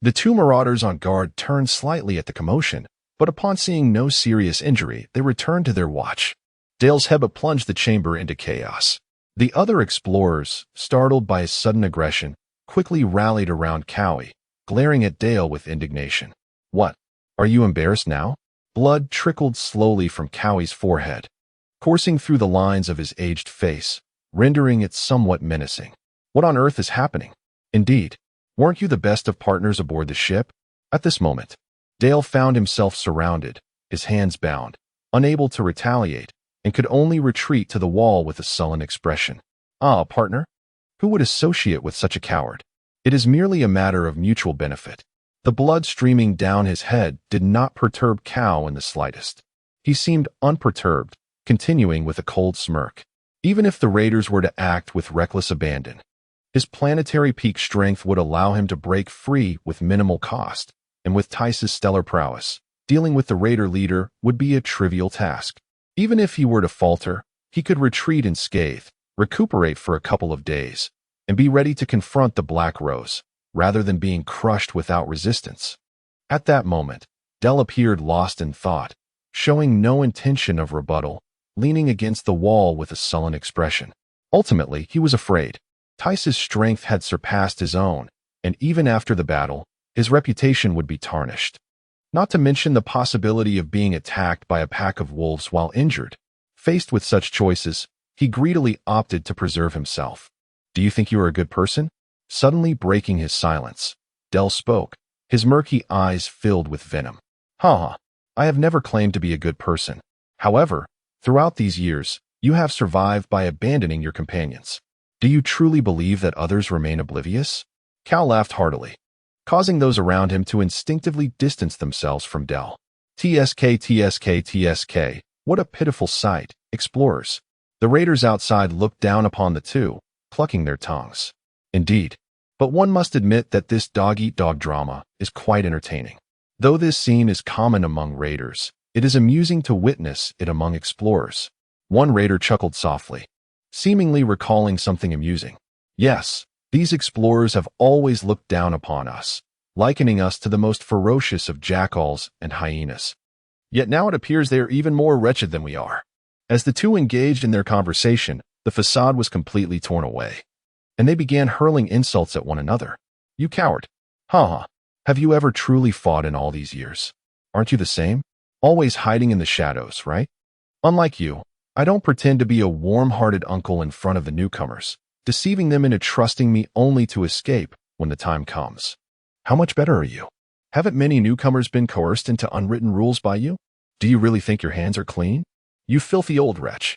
The two marauders on guard turned slightly at the commotion, but upon seeing no serious injury, they returned to their watch. Dale's headbutt plunged the chamber into chaos. The other explorers, startled by his sudden aggression, quickly rallied around Cowie, glaring at Dale with indignation. "What? Are you embarrassed now?" Blood trickled slowly from Cowie's forehead, coursing through the lines of his aged face, rendering it somewhat menacing. "What on earth is happening? Indeed, weren't you the best of partners aboard the ship?" At this moment, Dale found himself surrounded, his hands bound, unable to retaliate, and could only retreat to the wall with a sullen expression. "Ah, partner? Who would associate with such a coward? It is merely a matter of mutual benefit." The blood streaming down his head did not perturb Cow in the slightest. He seemed unperturbed, continuing with a cold smirk. Even if the raiders were to act with reckless abandon, his planetary peak strength would allow him to break free with minimal cost, and with Tice's stellar prowess, dealing with the raider leader would be a trivial task. Even if he were to falter, he could retreat unscathed, recuperate for a couple of days, and be ready to confront the Black Rose, rather than being crushed without resistance. At that moment, Dell appeared lost in thought, showing no intention of rebuttal, leaning against the wall with a sullen expression. Ultimately, he was afraid. Tice's strength had surpassed his own, and even after the battle, his reputation would be tarnished. Not to mention the possibility of being attacked by a pack of wolves while injured. Faced with such choices, he greedily opted to preserve himself. "Do you think you are a good person?" Suddenly breaking his silence, Dell spoke, his murky eyes filled with venom. "Ha! I have never claimed to be a good person. However, throughout these years, you have survived by abandoning your companions. Do you truly believe that others remain oblivious?" Cal laughed heartily. causing those around him to instinctively distance themselves from Del. TSK, TSK, TSK. What a pitiful sight, explorers. The raiders outside looked down upon the two, clucking their tongues. Indeed. But one must admit that this dog-eat-dog drama is quite entertaining. Though this scene is common among raiders, it is amusing to witness it among explorers. One raider chuckled softly, seemingly recalling something amusing. Yes, these explorers have always looked down upon us, likening us to the most ferocious of jackals and hyenas. Yet now it appears they are even more wretched than we are. As the two engaged in their conversation, the facade was completely torn away, and they began hurling insults at one another. You coward. Ha. Have you ever truly fought in all these years? Aren't you the same? Always hiding in the shadows, right? Unlike you, I don't pretend to be a warm-hearted uncle in front of the newcomers, deceiving them into trusting me only to escape when the time comes. How much better are you? Haven't many newcomers been coerced into unwritten rules by you? Do you really think your hands are clean? You filthy old wretch.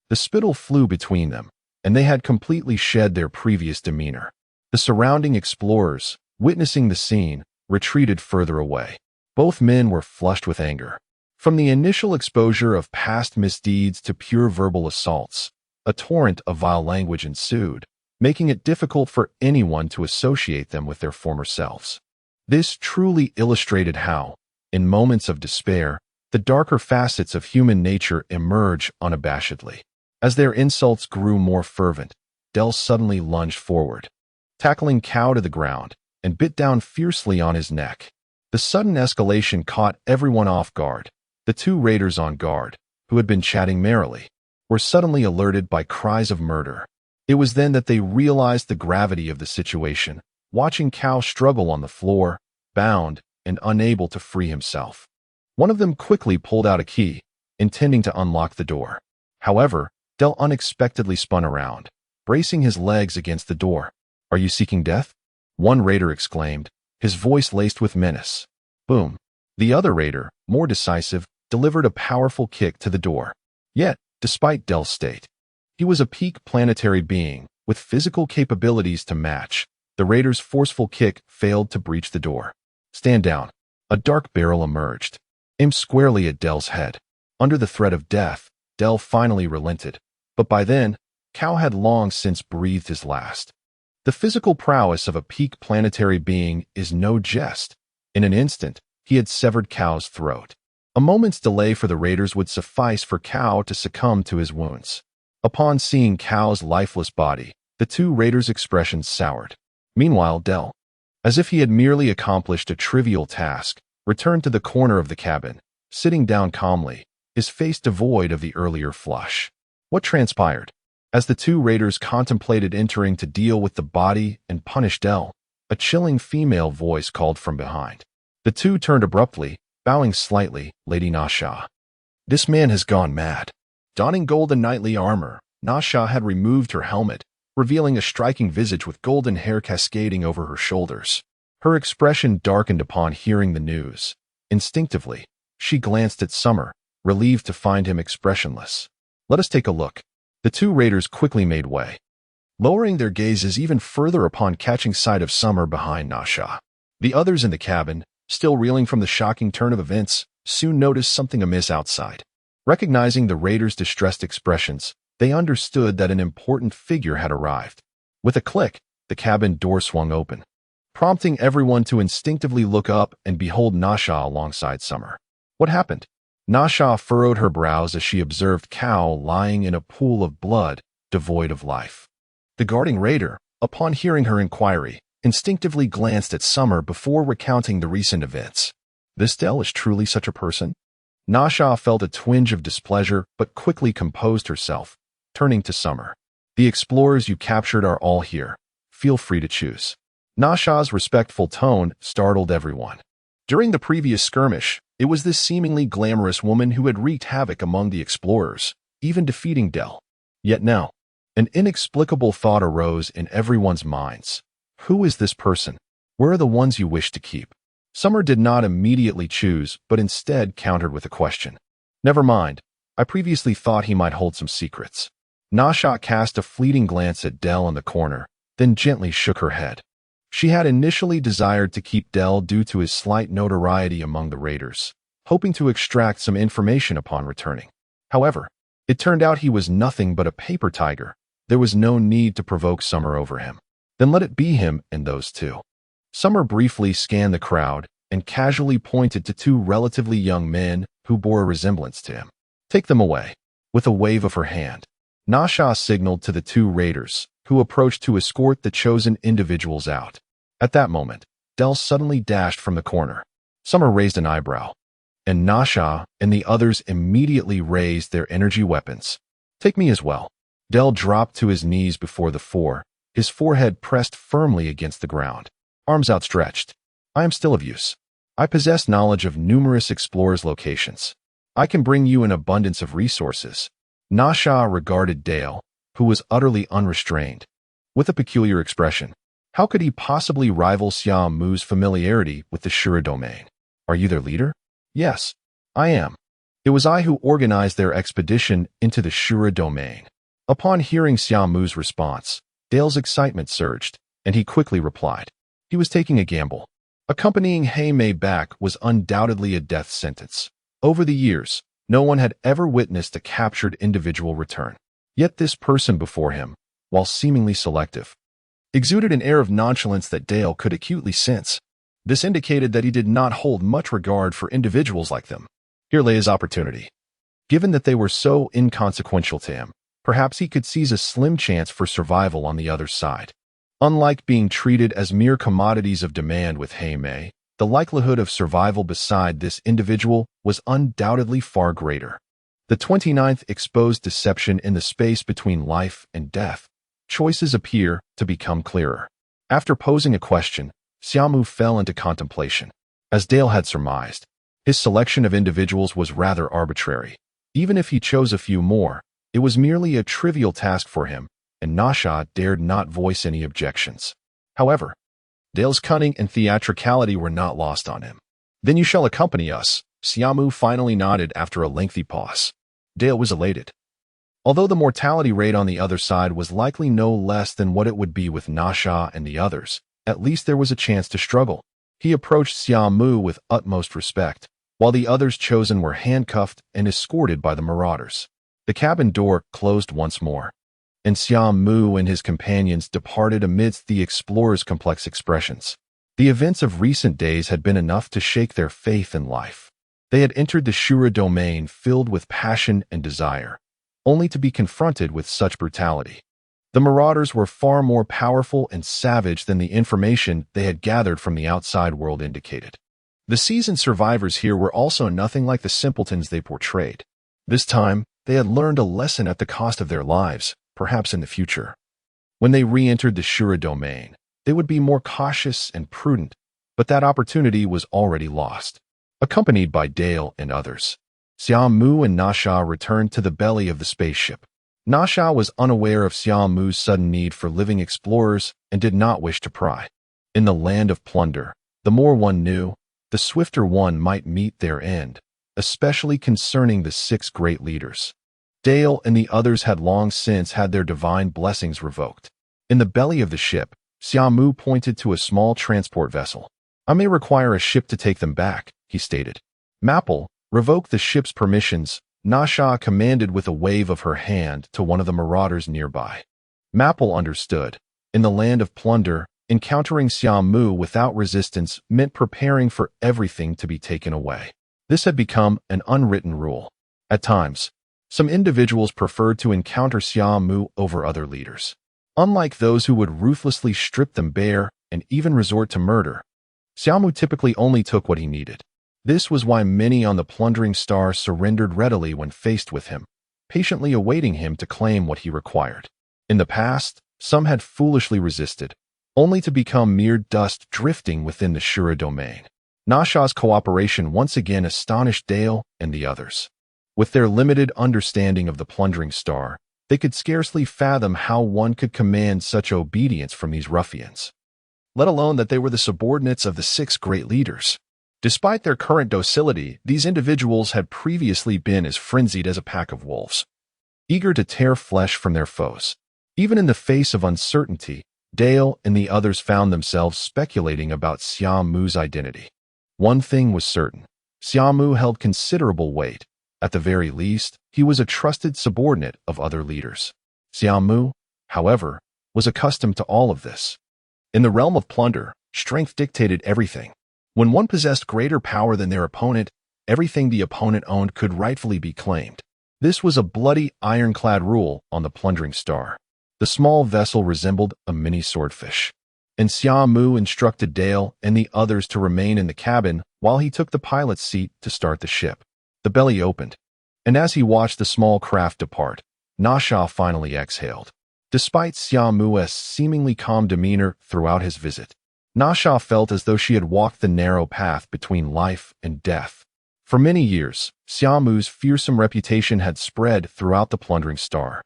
The spittle flew between them, and they had completely shed their previous demeanor. The surrounding explorers, witnessing the scene, retreated further away. Both men were flushed with anger. From the initial exposure of past misdeeds to pure verbal assaults, a torrent of vile language ensued, making it difficult for anyone to associate them with their former selves. This truly illustrated how, in moments of despair, the darker facets of human nature emerge unabashedly. As their insults grew more fervent, Del suddenly lunged forward, tackling Cow to the ground, and bit down fiercely on his neck. The sudden escalation caught everyone off guard. The two raiders on guard, who had been chatting merrily, were suddenly alerted by cries of murder. It was then that they realized the gravity of the situation, watching Cow struggle on the floor, bound and unable to free himself. One of them quickly pulled out a key, intending to unlock the door. However, Del unexpectedly spun around, bracing his legs against the door. Are you seeking death? One raider exclaimed, his voice laced with menace. Boom. The other raider, more decisive, delivered a powerful kick to the door. Yet, despite Del's state, he was a peak planetary being, with physical capabilities to match. The raider's forceful kick failed to breach the door. Stand down. A dark barrel emerged, aimed squarely at Del's head. Under the threat of death, Del finally relented, but by then, Cow had long since breathed his last. The physical prowess of a peak planetary being is no jest. In an instant, he had severed Cow's throat. A moment's delay for the raiders would suffice for Cow to succumb to his wounds. Upon seeing Cow's lifeless body, the two raiders' expressions soured. Meanwhile, Del, as if he had merely accomplished a trivial task, returned to the corner of the cabin, sitting down calmly, his face devoid of the earlier flush. What transpired? As the two raiders contemplated entering to deal with the body and punish Del, a chilling female voice called from behind. The two turned abruptly, bowing slightly. Lady Nasha. This man has gone mad. Donning golden knightly armor, Nasha had removed her helmet, revealing a striking visage with golden hair cascading over her shoulders. Her expression darkened upon hearing the news. Instinctively, she glanced at Summer, relieved to find him expressionless. Let us take a look. The two raiders quickly made way, lowering their gazes even further upon catching sight of Summer behind Nasha. The others in the cabin, still reeling from the shocking turn of events, soon noticed something amiss outside. Recognizing the raiders' distressed expressions, they understood that an important figure had arrived. With a click, the cabin door swung open, prompting everyone to instinctively look up and behold Nasha alongside Summer. What happened? Nasha furrowed her brows as she observed Cow lying in a pool of blood, devoid of life. The guarding raider, upon hearing her inquiry, instinctively glanced at Summer before recounting the recent events. This Del is truly such a person? Nasha felt a twinge of displeasure but quickly composed herself, turning to Summer. The explorers you captured are all here. Feel free to choose. Nasha's respectful tone startled everyone. During the previous skirmish, it was this seemingly glamorous woman who had wreaked havoc among the explorers, even defeating Del. Yet now, an inexplicable thought arose in everyone's minds. Who is this person? Where are the ones you wish to keep? Summer did not immediately choose, but instead countered with a question. Never mind. I previously thought he might hold some secrets. Nasha cast a fleeting glance at Del in the corner, then gently shook her head. She had initially desired to keep Del due to his slight notoriety among the raiders, hoping to extract some information upon returning. However, it turned out he was nothing but a paper tiger. There was no need to provoke Summer over him. Then let it be him and those two. Summer briefly scanned the crowd and casually pointed to two relatively young men who bore a resemblance to him. Take them away. With a wave of her hand, Nasha signaled to the two raiders, who approached to escort the chosen individuals out. At that moment, Del suddenly dashed from the corner. Summer raised an eyebrow, and Nasha and the others immediately raised their energy weapons. Take me as well. Del dropped to his knees before the four, his forehead pressed firmly against the ground. Arms outstretched. I am still of use. I possess knowledge of numerous explorers' locations. I can bring you an abundance of resources. Nasha regarded Dale, who was utterly unrestrained, with a peculiar expression. How could he possibly rival Xia Mu's familiarity with the Shura domain? Are you their leader? Yes, I am. It was I who organized their expedition into the Shura domain. Upon hearing Xia Mu's response, Dale's excitement surged, and he quickly replied. He was taking a gamble. Accompanying Hei Mei back was undoubtedly a death sentence. Over the years, no one had ever witnessed a captured individual return. Yet this person before him, while seemingly selective, exuded an air of nonchalance that Dale could acutely sense. This indicated that he did not hold much regard for individuals like them. Here lay his opportunity. Given that they were so inconsequential to him, perhaps he could seize a slim chance for survival on the other side. Unlike being treated as mere commodities of demand with Hei Mei, the likelihood of survival beside this individual was undoubtedly far greater. The 29th exposed deception in the space between life and death. Choices appear to become clearer. After posing a question, Xia Mu fell into contemplation. As Dale had surmised, his selection of individuals was rather arbitrary. Even if he chose a few more, it was merely a trivial task for him, and Nasha dared not voice any objections. However, Dale's cunning and theatricality were not lost on him. Then you shall accompany us. Xia Mu finally nodded after a lengthy pause. Dale was elated. Although the mortality rate on the other side was likely no less than what it would be with Nasha and the others, at least there was a chance to struggle. He approached Xia Mu with utmost respect, while the others chosen were handcuffed and escorted by the marauders. The cabin door closed once more, and Xia Mu and his companions departed amidst the explorers' complex expressions. The events of recent days had been enough to shake their faith in life. They had entered the Shura domain filled with passion and desire, only to be confronted with such brutality. The marauders were far more powerful and savage than the information they had gathered from the outside world indicated. The seasoned survivors here were also nothing like the simpletons they portrayed. This time, they had learned a lesson at the cost of their lives, perhaps in the future. When they re-entered the Shura domain, they would be more cautious and prudent, but that opportunity was already lost. Accompanied by Dale and others, Xia Mu and Nasha returned to the belly of the spaceship. Nasha was unaware of Xia Mu's sudden need for living explorers and did not wish to pry. In the land of plunder, the more one knew, the swifter one might meet their end, especially concerning the 6 great leaders. Dale and the others had long since had their divine blessings revoked. In the belly of the ship, Xia Mu pointed to a small transport vessel. I may require a ship to take them back, he stated. Maple, revoke the ship's permissions, Nasha commanded with a wave of her hand to one of the marauders nearby. Maple understood. In the land of plunder, encountering Xia Mu without resistance meant preparing for everything to be taken away. This had become an unwritten rule. At times, some individuals preferred to encounter Xia Mu over other leaders. Unlike those who would ruthlessly strip them bare and even resort to murder, Xia Mu typically only took what he needed. This was why many on the plundering star surrendered readily when faced with him, patiently awaiting him to claim what he required. In the past, some had foolishly resisted, only to become mere dust drifting within the Shura domain. Nasha's cooperation once again astonished Dale and the others. With their limited understanding of the plundering star, they could scarcely fathom how one could command such obedience from these ruffians, let alone that they were the subordinates of the 6 great leaders. Despite their current docility, these individuals had previously been as frenzied as a pack of wolves, eager to tear flesh from their foes. Even in the face of uncertainty, Dale and the others found themselves speculating about Xia Mu's identity. One thing was certain. Xia Mu held considerable weight. At the very least, he was a trusted subordinate of other leaders. Xia Mu, however, was accustomed to all of this. In the realm of plunder, strength dictated everything. When one possessed greater power than their opponent, everything the opponent owned could rightfully be claimed. This was a bloody, ironclad rule on the plundering star. The small vessel resembled a mini swordfish, and Xia Mu instructed Dale and the others to remain in the cabin while he took the pilot's seat to start the ship. The belly opened, and as he watched the small craft depart, Nasha finally exhaled. Despite Xia Mu's seemingly calm demeanor throughout his visit, Nasha felt as though she had walked the narrow path between life and death. For many years, Xia Mu's fearsome reputation had spread throughout the plundering star,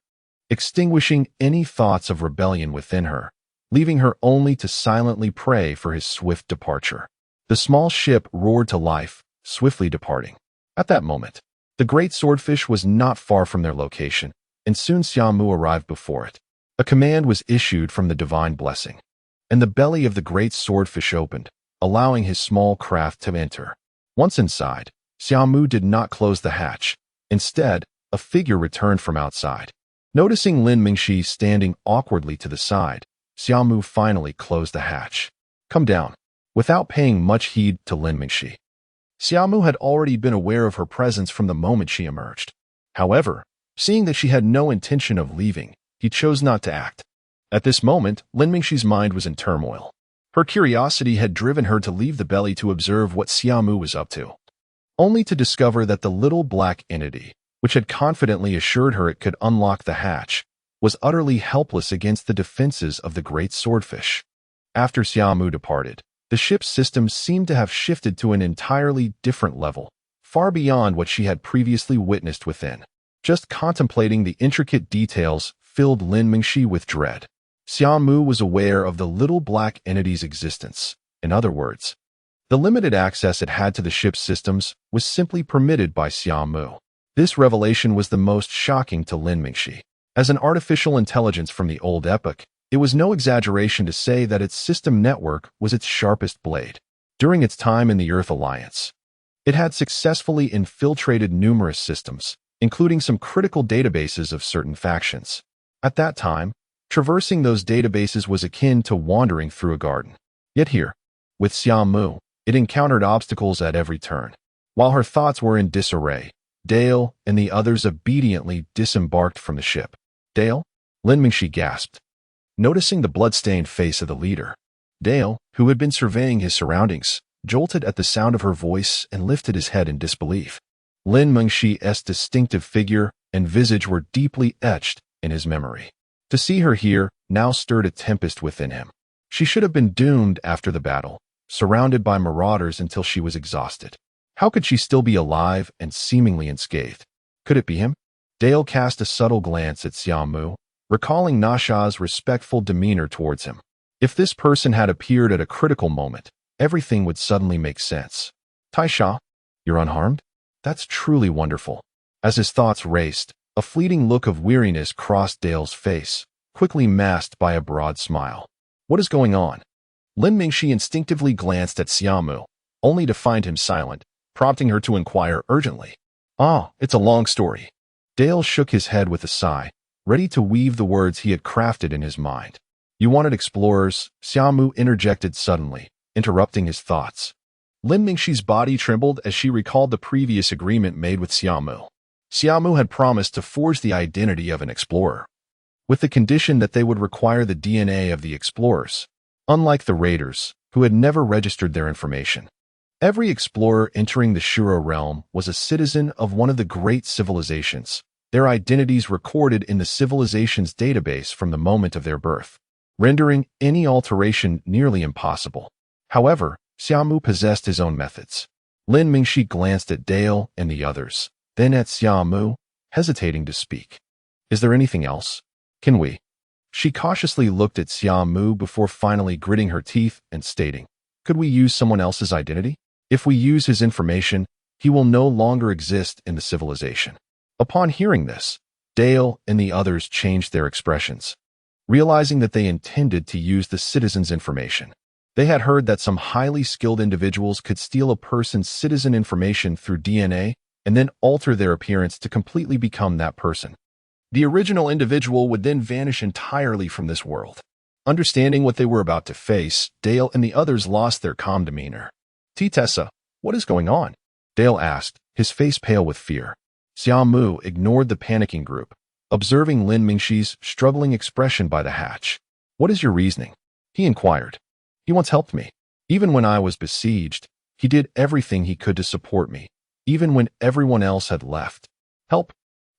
extinguishing any thoughts of rebellion within her, leaving her only to silently pray for his swift departure. The small ship roared to life, swiftly departing. At that moment, the great swordfish was not far from their location, and soon Xia Mu arrived before it. A command was issued from the divine blessing, and the belly of the great swordfish opened, allowing his small craft to enter. Once inside, Xia Mu did not close the hatch. Instead, a figure returned from outside. Noticing Lin Mingxi standing awkwardly to the side, Xia Mu finally closed the hatch. "Come down." Without paying much heed to Lin Mingxi, Xia Mu had already been aware of her presence from the moment she emerged. However, seeing that she had no intention of leaving, he chose not to act. At this moment, Lin Mingxi's mind was in turmoil. Her curiosity had driven her to leave the belly to observe what Xia Mu was up to, only to discover that the little black entity, which had confidently assured her it could unlock the hatch, was utterly helpless against the defenses of the great swordfish. After Xia Mu departed, the ship's systems seemed to have shifted to an entirely different level, far beyond what she had previously witnessed within. Just contemplating the intricate details filled Lin Mingxi with dread. Xia Mu was aware of the little black entity's existence. In other words, the limited access it had to the ship's systems was simply permitted by Xia Mu. This revelation was the most shocking to Lin Mingxi. As an artificial intelligence from the old epoch, it was no exaggeration to say that its system network was its sharpest blade. During its time in the Earth Alliance, it had successfully infiltrated numerous systems, including some critical databases of certain factions. At that time, traversing those databases was akin to wandering through a garden. Yet here, with Xia Mu, it encountered obstacles at every turn. While her thoughts were in disarray, Dale and the others obediently disembarked from the ship. "Dale?" Lin Mingxi gasped, noticing the blood-stained face of the leader. Dale, who had been surveying his surroundings, jolted at the sound of her voice and lifted his head in disbelief. Lin Mingxi's distinctive figure and visage were deeply etched in his memory. To see her here now stirred a tempest within him. She should have been doomed after the battle, surrounded by marauders until she was exhausted. How could she still be alive and seemingly unscathed? Could it be him? Dale cast a subtle glance at Xia Mu, recalling Nasha's respectful demeanor towards him. If this person had appeared at a critical moment, everything would suddenly make sense. "Taisha, you're unharmed? That's truly wonderful." As his thoughts raced, a fleeting look of weariness crossed Dale's face, quickly masked by a broad smile. "What is going on?" Lin Mingxi instinctively glanced at Xia Mu, only to find him silent, prompting her to inquire urgently. "Ah, it's a long story." Dale shook his head with a sigh, ready to weave the words he had crafted in his mind. "You wanted explorers," Xia Mu interjected suddenly, interrupting his thoughts. Lin Mingxi's body trembled as she recalled the previous agreement made with Xia Mu. Xia Mu had promised to forge the identity of an explorer, with the condition that they would require the DNA of the explorers, unlike the raiders, who had never registered their information. Every explorer entering the Shura realm was a citizen of one of the great civilizations, their identities recorded in the civilization's database from the moment of their birth, rendering any alteration nearly impossible. However, Xia Mu possessed his own methods. Lin Mingxi glanced at Dale and the others, then at Xia Mu, hesitating to speak. "Is there anything else? Can we?" She cautiously looked at Xia Mu before finally gritting her teeth and stating, "Could we use someone else's identity? If we use his information, he will no longer exist in the civilization." Upon hearing this, Dale and the others changed their expressions. realizing that they intended to use the citizens' information. They had heard that some highly skilled individuals could steal a person's citizen information through DNA and then alter their appearance to completely become that person. The original individual would then vanish entirely from this world. Understanding what they were about to face, Dale and the others lost their calm demeanor. Tessa, what is going on? Dale asked, his face pale with fear. Xia Mu ignored the panicking group, observing Lin Mingxi's struggling expression by the hatch. What is your reasoning? He inquired. He once helped me. Even when I was besieged, he did everything he could to support me, even when everyone else had left. Help?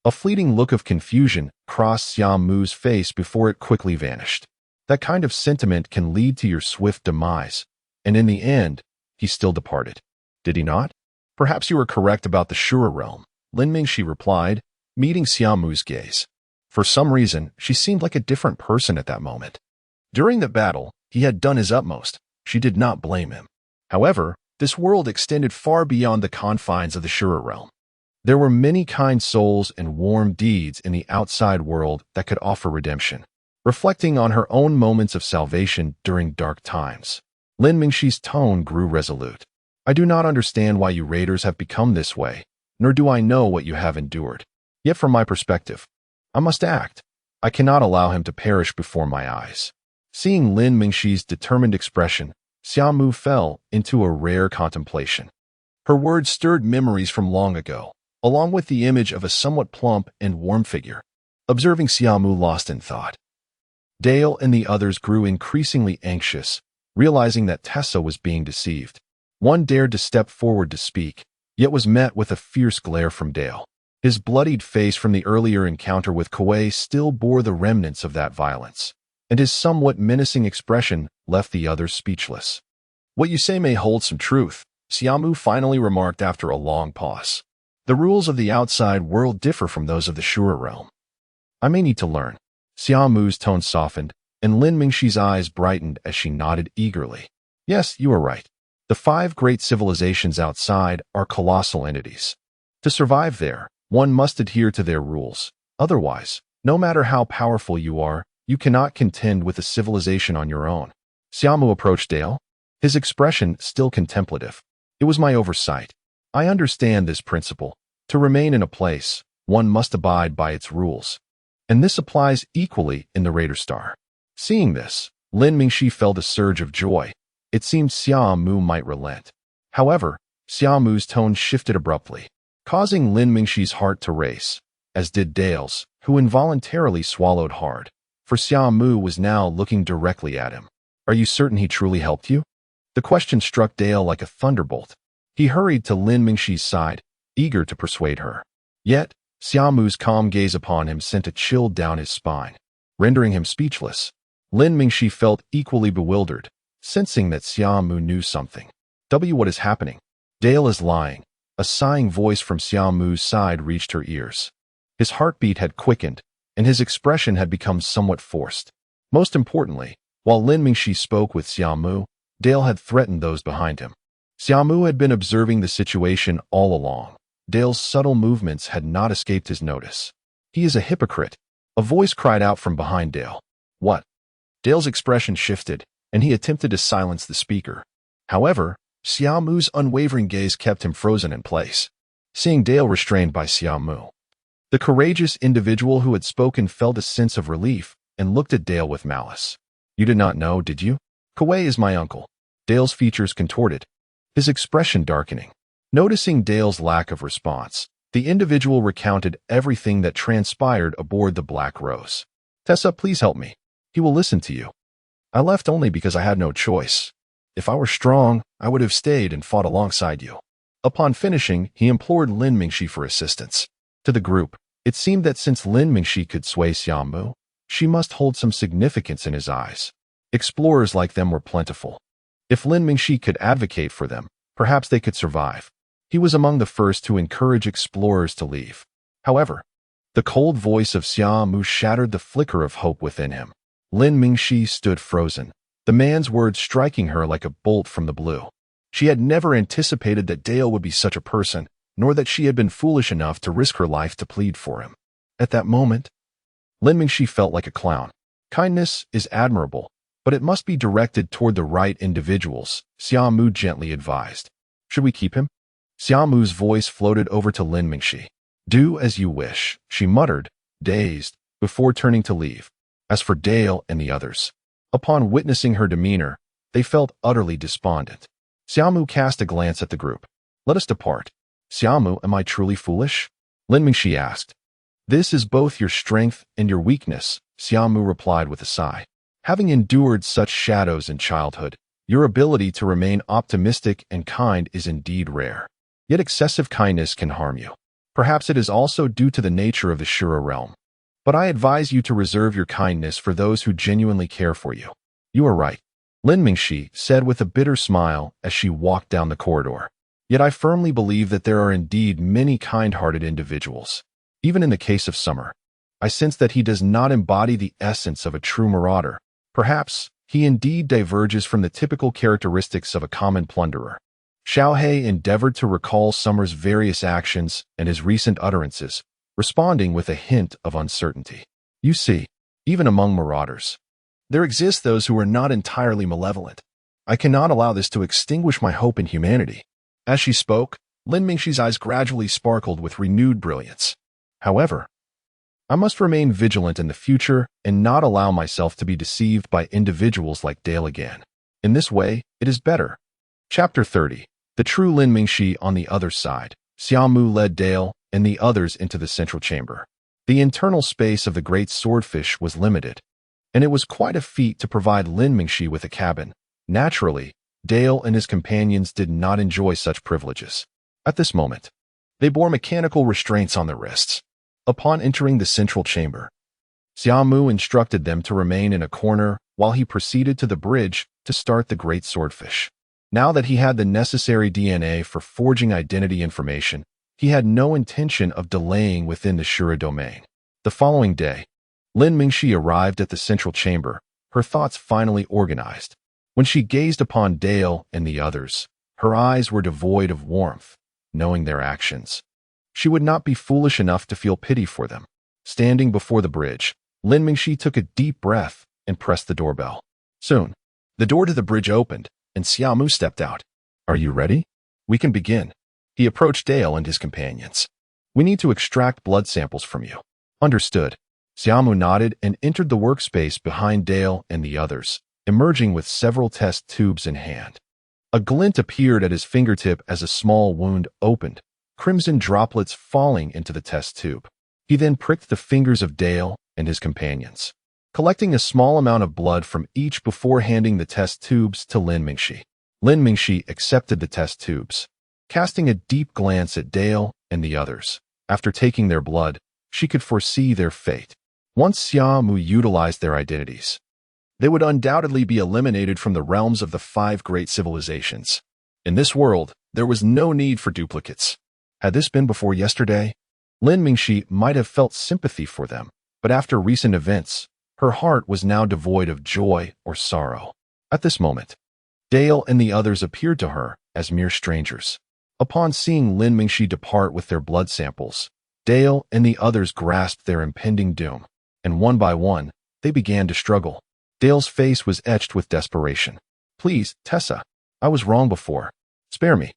A fleeting look of confusion crossed Xia Mu's face before it quickly vanished. That kind of sentiment can lead to your swift demise, and in the end, he still departed. Did he not? Perhaps you were correct about the Shura realm, Lin Mingxi replied, meeting Xia Mu's gaze. For some reason, she seemed like a different person at that moment. During the battle, he had done his utmost. She did not blame him. However, this world extended far beyond the confines of the Shura realm. There were many kind souls and warm deeds in the outside world that could offer redemption. Reflecting on her own moments of salvation during dark times, Lin Mingxi's tone grew resolute. I do not understand why you raiders have become this way, nor do I know what you have endured. Yet from my perspective, I must act. I cannot allow him to perish before my eyes. Seeing Lin Mingxi's determined expression, Xia Mu fell into a rare contemplation. Her words stirred memories from long ago, along with the image of a somewhat plump and warm figure. Observing Xia Mu lost in thought, Dale and the others grew increasingly anxious, realizing that Tessa was being deceived. One dared to step forward to speak, yet was met with a fierce glare from Dale. His bloodied face from the earlier encounter with Kuei still bore the remnants of that violence, and his somewhat menacing expression left the others speechless. What you say may hold some truth, Xia Mu finally remarked after a long pause. The rules of the outside world differ from those of the Shura realm. I may need to learn. Xia Mu's tone softened, and Lin Mingxi's eyes brightened as she nodded eagerly. Yes, you are right. The 5 great civilizations outside are colossal entities. To survive there, one must adhere to their rules. Otherwise, no matter how powerful you are, you cannot contend with a civilization on your own. Xia Mu approached Dale, his expression still contemplative. It was my oversight. I understand this principle. To remain in a place, one must abide by its rules. And this applies equally in the Raider Star. Seeing this, Lin Mingxi felt a surge of joy. It seemed Xia Mu might relent. However, Xia Mu's tone shifted abruptly, causing Lin Mingxi's heart to race, as did Dale's, who involuntarily swallowed hard, for Xia Mu was now looking directly at him. Are you certain he truly helped you? The question struck Dale like a thunderbolt. He hurried to Lin Mingxi's side, eager to persuade her. Yet, Xia Mu's calm gaze upon him sent a chill down his spine, rendering him speechless. Lin Mingxi felt equally bewildered, sensing that Xia Mu knew something. What is happening? Dale is lying. A sighing voice from Xia Mu's side reached her ears. His heartbeat had quickened, and his expression had become somewhat forced. Most importantly, while Lin Mingxi spoke with Xia Mu, Dale had threatened those behind him. Xia Mu had been observing the situation all along. Dale's subtle movements had not escaped his notice. He is a hypocrite. A voice cried out from behind Dale. What? Dale's expression shifted, and he attempted to silence the speaker. However, Xia Mu's unwavering gaze kept him frozen in place. Seeing Dale restrained by Xia Mu, the courageous individual who had spoken felt a sense of relief and looked at Dale with malice. You did not know, did you? Kuei is my uncle. Dale's features contorted, his expression darkening. Noticing Dale's lack of response, the individual recounted everything that transpired aboard the Black Rose. Tessa, please help me. He will listen to you. I left only because I had no choice. If I were strong, I would have stayed and fought alongside you. Upon finishing, he implored Lin Mingxi for assistance. To the group, it seemed that since Lin Mingxi could sway Xia Mu, she must hold some significance in his eyes. Explorers like them were plentiful. If Lin Mingxi could advocate for them, perhaps they could survive. He was among the first to encourage explorers to leave. However, the cold voice of Xia Mu shattered the flicker of hope within him. Lin Mingxi stood frozen, the man's words striking her like a bolt from the blue. She had never anticipated that Dale would be such a person, nor that she had been foolish enough to risk her life to plead for him. At that moment, Lin Mingxi felt like a clown. Kindness is admirable, but it must be directed toward the right individuals, Xia Mu gently advised. Should we keep him? Xia Mu's voice floated over to Lin Mingxi. Do as you wish, she muttered, dazed, before turning to leave. As for Dale and the others, upon witnessing her demeanor, they felt utterly despondent. Xia Mu cast a glance at the group. Let us depart. Xia Mu, am I truly foolish? Lin Mingxi asked. This is both your strength and your weakness, Xia Mu replied with a sigh. Having endured such shadows in childhood, your ability to remain optimistic and kind is indeed rare. Yet excessive kindness can harm you. Perhaps it is also due to the nature of the Shura realm. But I advise you to reserve your kindness for those who genuinely care for you. You are right, Lin Mingxi said with a bitter smile as she walked down the corridor. Yet I firmly believe that there are indeed many kind-hearted individuals. Even in the case of Summer, I sense that he does not embody the essence of a true marauder. Perhaps he indeed diverges from the typical characteristics of a common plunderer. Xiaohe endeavored to recall Summer's various actions and his recent utterances, responding with a hint of uncertainty. You see, even among marauders, there exist those who are not entirely malevolent. I cannot allow this to extinguish my hope in humanity. As she spoke, Lin Mingxi's eyes gradually sparkled with renewed brilliance. However, I must remain vigilant in the future and not allow myself to be deceived by individuals like Dale again. In this way, it is better. Chapter 30. The true Lin Mingxi on the other side. Xia Mu led Dale and the others into the central chamber. The internal space of the great swordfish was limited, and it was quite a feat to provide Lin Mingxi with a cabin. Naturally, Dale and his companions did not enjoy such privileges. At this moment, they bore mechanical restraints on their wrists. Upon entering the central chamber, Xia Mu instructed them to remain in a corner while he proceeded to the bridge to start the great swordfish. Now that he had the necessary DNA for forging identity information, he had no intention of delaying within the Shura domain. The following day, Lin Mingxi arrived at the central chamber, her thoughts finally organized. When she gazed upon Dale and the others, her eyes were devoid of warmth, knowing their actions. She would not be foolish enough to feel pity for them. Standing before the bridge, Lin Mingxi took a deep breath and pressed the doorbell. Soon, the door to the bridge opened, and Xia Mu stepped out. Are you ready? We can begin. He approached Dale and his companions. We need to extract blood samples from you. Understood. Xia Mu nodded and entered the workspace behind Dale and the others, emerging with several test tubes in hand. A glint appeared at his fingertip as a small wound opened, crimson droplets falling into the test tube. He then pricked the fingers of Dale and his companions, collecting a small amount of blood from each before handing the test tubes to Lin Mingxi. Lin Mingxi accepted the test tubes, casting a deep glance at Dale and the others. After taking their blood, she could foresee their fate. Once Xia Mu utilized their identities, they would undoubtedly be eliminated from the realms of the 5 great civilizations. In this world, there was no need for duplicates. Had this been before yesterday, Lin Mingxi might have felt sympathy for them, but after recent events, her heart was now devoid of joy or sorrow. At this moment, Dale and the others appeared to her as mere strangers. Upon seeing Lin Mingxi depart with their blood samples, Dale and the others grasped their impending doom, and one by one, they began to struggle. Dale's face was etched with desperation. Please, Tessa, I was wrong before. Spare me.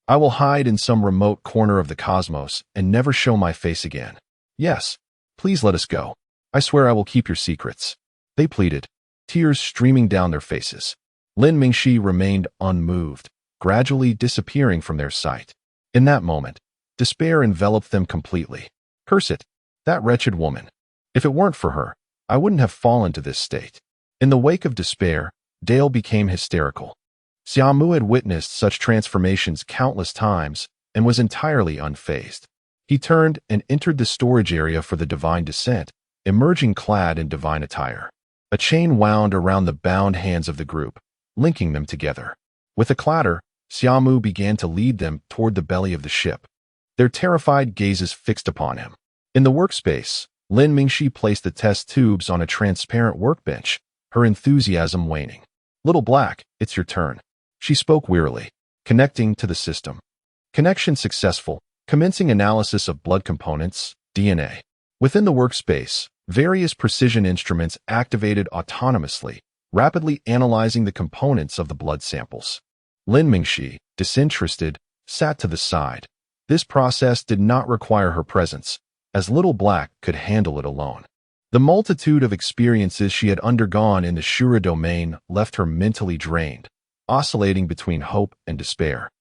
I will hide in some remote corner of the cosmos and never show my face again. Yes, please let us go. I swear I will keep your secrets. They pleaded, tears streaming down their faces. Lin Mingxi remained unmoved, gradually disappearing from their sight. In that moment, despair enveloped them completely. Curse it, that wretched woman. If it weren't for her, I wouldn't have fallen to this state. In the wake of despair, Dale became hysterical. Xia Mu had witnessed such transformations countless times and was entirely unfazed. He turned and entered the storage area for the divine descent, emerging clad in divine attire. A chain wound around the bound hands of the group, linking them together. With a clatter, Xia Mu began to lead them toward the belly of the ship, their terrified gazes fixed upon him. In the workspace, Lin Mingxi placed the test tubes on a transparent workbench, her enthusiasm waning. Little Black, it's your turn. She spoke wearily, connecting to the system. Connection successful, commencing analysis of blood components, DNA. Within the workspace, Various precision instruments activated autonomously, rapidly analyzing the components of the blood samples. Lin Mingxi, disinterested, sat to the side. This process did not require her presence, as Little Black could handle it alone. The multitude of experiences she had undergone in the Shura domain left her mentally drained, oscillating between hope and despair,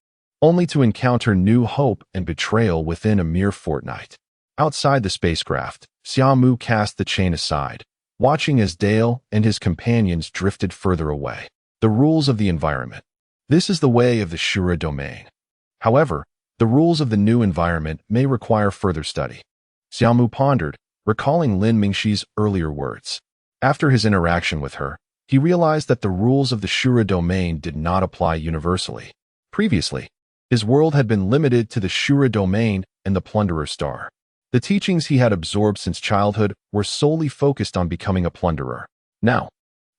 only to encounter new hope and betrayal within a mere fortnight. Outside the spacecraft, Xia Mu cast the chain aside, watching as Dale and his companions drifted further away. The rules of the environment. This is the way of the Shura domain. However, the rules of the new environment may require further study. Xia Mu pondered, recalling Lin Mingxi's earlier words. After his interaction with her, he realized that the rules of the Shura domain did not apply universally. Previously, his world had been limited to the Shura domain and the Plunderer Star. The teachings he had absorbed since childhood were solely focused on becoming a plunderer. Now,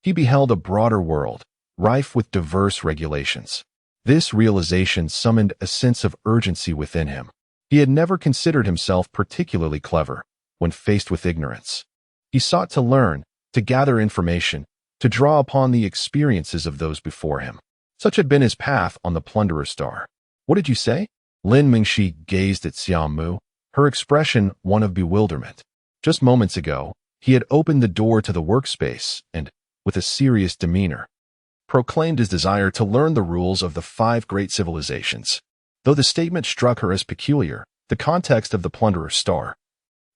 he beheld a broader world, rife with diverse regulations. This realization summoned a sense of urgency within him. He had never considered himself particularly clever when faced with ignorance. He sought to learn, to gather information, to draw upon the experiences of those before him. Such had been his path on the Plunderer Star. What did you say? Lin Mingxi gazed at Xia Mu, her expression one of bewilderment. Just moments ago, he had opened the door to the workspace and, with a serious demeanor, proclaimed his desire to learn the rules of the 5 great civilizations. Though the statement struck her as peculiar, the context of the Plunderer Star,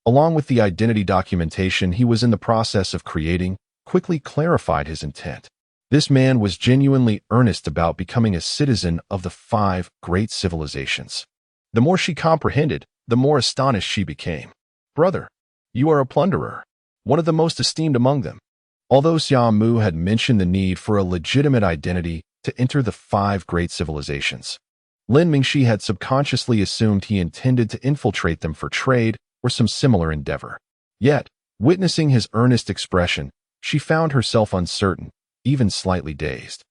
along with the identity documentation he was in the process of creating, quickly clarified his intent. This man was genuinely earnest about becoming a citizen of the 5 great civilizations. The more she comprehended, the more astonished she became. Brother, you are a plunderer, one of the most esteemed among them. Although Xia Mu had mentioned the need for a legitimate identity to enter the 5 great civilizations, Lin Mingxi had subconsciously assumed he intended to infiltrate them for trade or some similar endeavor. Yet, witnessing his earnest expression, she found herself uncertain, even slightly dazed.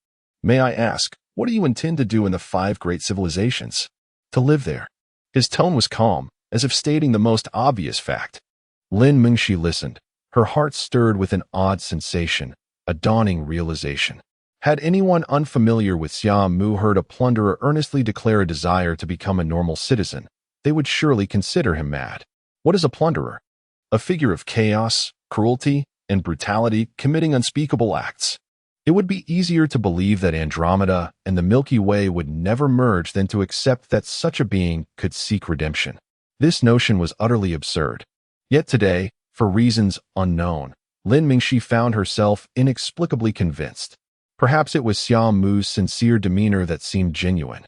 May I ask, what do you intend to do in the 5 great civilizations? To live there. His tone was calm, as if stating the most obvious fact. Lin Mingxi listened, her heart stirred with an odd sensation, a dawning realization. Had anyone unfamiliar with Xia Mu heard a plunderer earnestly declare a desire to become a normal citizen, they would surely consider him mad. What is a plunderer? A figure of chaos, cruelty, and brutality committing unspeakable acts. It would be easier to believe that Andromeda and the Milky Way would never merge than to accept that such a being could seek redemption. This notion was utterly absurd. Yet today, for reasons unknown, Lin Mingxi found herself inexplicably convinced. Perhaps it was Xia Mu's sincere demeanor that seemed genuine.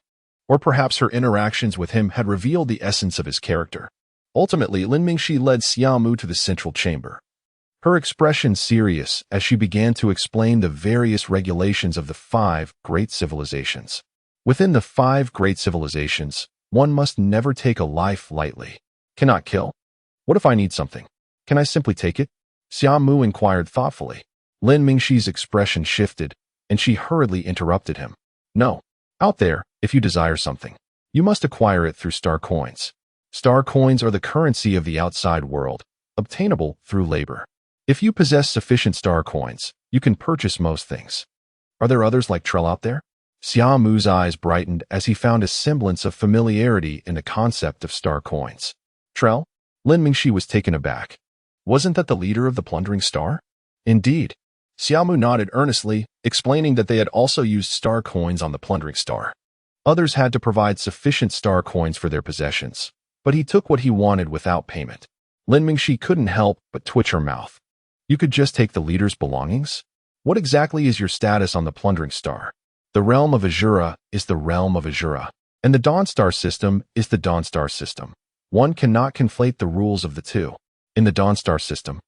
Or perhaps her interactions with him had revealed the essence of his character. Ultimately, Lin Mingxi led Xia Mu to the central chamber. Her expression serious as she began to explain the various regulations of the 5 great civilizations. Within the 5 great civilizations, one must never take a life lightly. Cannot kill? What if I need something? Can I simply take it? Xia Mu inquired thoughtfully. Lin Mingxi's expression shifted, and she hurriedly interrupted him. No. Out there, if you desire something, you must acquire it through star coins. Star coins are the currency of the outside world, obtainable through labor. If you possess sufficient star coins, you can purchase most things. Are there others like Trell out there? Xia Mu's eyes brightened as he found a semblance of familiarity in the concept of star coins. Trell? Lin Mingxi was taken aback. Wasn't that the leader of the plundering star? Indeed. Xia Mu nodded earnestly, explaining that they had also used star coins on the plundering star. Others had to provide sufficient star coins for their possessions, but he took what he wanted without payment. Lin Mingxi couldn't help but twitch her mouth. You could just take the leader's belongings? What exactly is your status on the plundering star? The realm of Azura is the realm of Azura, and the Dawn Star system is the Dawn Star system. One cannot conflate the rules of the two. In the Dawn Star system,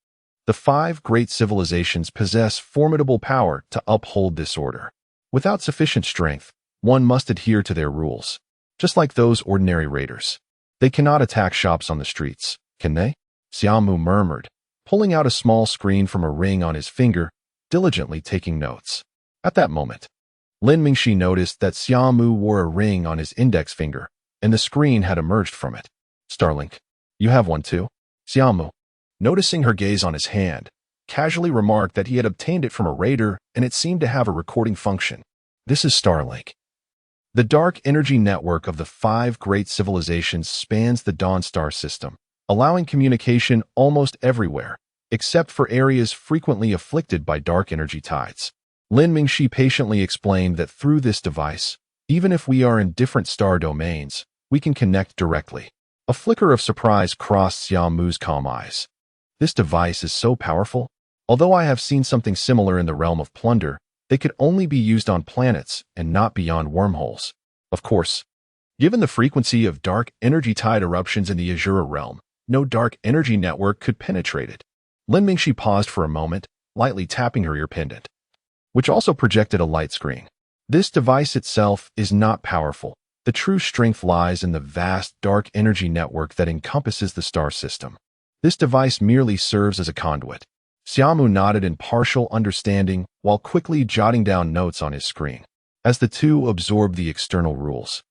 the 5 great civilizations possess formidable power to uphold this order. Without sufficient strength, one must adhere to their rules. Just like those ordinary raiders. They cannot attack shops on the streets, can they? Xia Mu murmured, pulling out a small screen from a ring on his finger, diligently taking notes. At that moment, Lin Mingxi noticed that Xia Mu wore a ring on his index finger, and the screen had emerged from it. Starlink, you have one too? Xia Mu. Noticing her gaze on his hand, casually remarked that he had obtained it from a raider and it seemed to have a recording function. This is Starlink. The dark energy network of the 5 great civilizations spans the Dawn star system, allowing communication almost everywhere, except for areas frequently afflicted by dark energy tides. Lin Mingxi patiently explained that through this device, even if we are in different star domains, we can connect directly. A flicker of surprise crossed Xia Mu's calm eyes. This device is so powerful. Although I have seen something similar in the realm of plunder, they could only be used on planets and not beyond wormholes. Of course, given the frequency of dark energy tide eruptions in the Azura realm, no dark energy network could penetrate it. Lin Mingxi paused for a moment, lightly tapping her ear pendant, which also projected a light screen. This device itself is not powerful. The true strength lies in the vast dark energy network that encompasses the star system. This device merely serves as a conduit. Xia Mu nodded in partial understanding while quickly jotting down notes on his screen. As the two absorbed the external rules,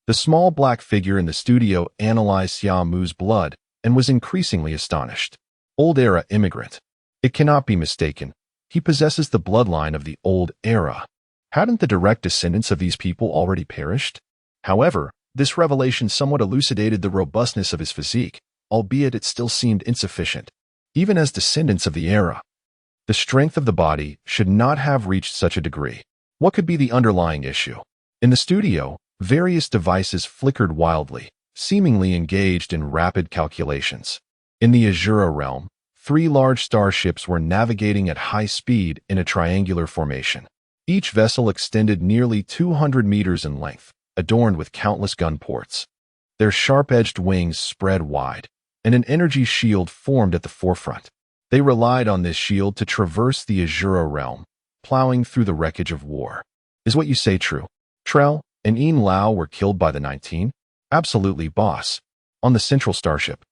the small black figure in the studio analyzed Xia Mu's blood and was increasingly astonished. Old Era immigrant. It cannot be mistaken. He possesses the bloodline of the Old Era. Hadn't the direct descendants of these people already perished? However, this revelation somewhat elucidated the robustness of his physique, albeit it still seemed insufficient. Even as descendants of the era, the strength of the body should not have reached such a degree. What could be the underlying issue? In the studio, various devices flickered wildly, seemingly engaged in rapid calculations. In the Azura realm, 3 large starships were navigating at high speed in a triangular formation. Each vessel extended nearly 200 meters in length, adorned with countless gun ports. Their sharp-edged wings spread wide, and an energy shield formed at the forefront. They relied on this shield to traverse the Azura realm, plowing through the wreckage of war. Is what you say true? Trell and Yin Lao were killed by the 19? Absolutely, boss. On the central starship,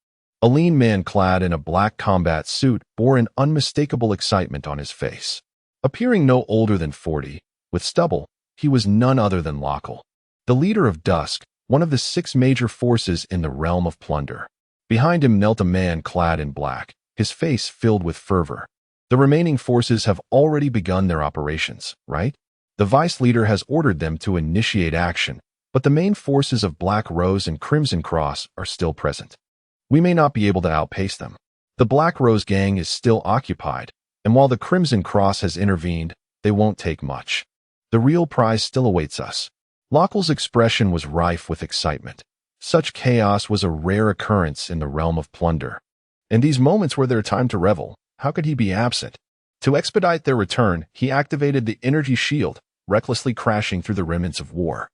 a lean man clad in a black combat suit bore an unmistakable excitement on his face. Appearing no older than 40, with stubble, he was none other than Lockle, the leader of Dusk, one of the 6 major forces in the realm of plunder. Behind him knelt a man clad in black, his face filled with fervor. The remaining forces have already begun their operations, right? The vice leader has ordered them to initiate action, but the main forces of Black Rose and Crimson Cross are still present. We may not be able to outpace them. The Black Rose gang is still occupied, and while the Crimson Cross has intervened, they won't take much. The real prize still awaits us. Lockle's expression was rife with excitement. Such chaos was a rare occurrence in the realm of plunder. In these moments were their time to revel. How could he be absent? To expedite their return, he activated the energy shield, recklessly crashing through the remnants of war.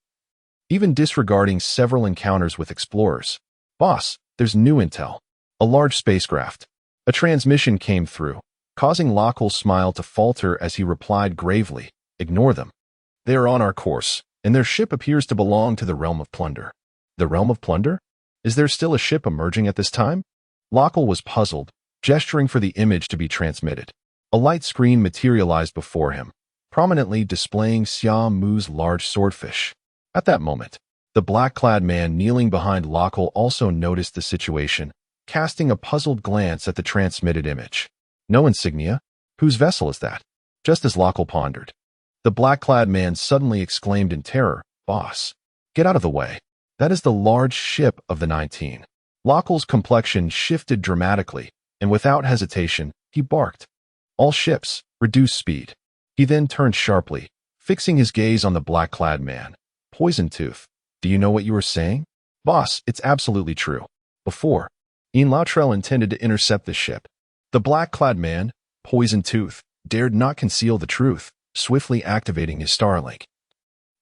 Even disregarding several encounters with explorers. Boss, there's new intel. A large spacecraft. A transmission came through, causing Lockle's smile to falter as he replied gravely, "Ignore them. They are on our course, and their ship appears to belong to the realm of plunder." The realm of plunder? Is there still a ship emerging at this time? Lockle was puzzled, gesturing for the image to be transmitted. A light screen materialized before him, prominently displaying Xia Mu's large swordfish. At that moment, the black-clad man kneeling behind Lockle also noticed the situation, casting a puzzled glance at the transmitted image. No insignia? Whose vessel is that? Just as Lockle pondered, the black-clad man suddenly exclaimed in terror, "Boss, get out of the way. That is the large ship of the 19. Lockle's complexion shifted dramatically, and without hesitation, he barked, "All ships, reduce speed." He then turned sharply, fixing his gaze on the black-clad man. "Poison Tooth, do you know what you were saying?" "Boss, it's absolutely true. Before, Yin Lao intended to intercept this ship." The black-clad man, Poison Tooth, dared not conceal the truth, swiftly activating his Starlink,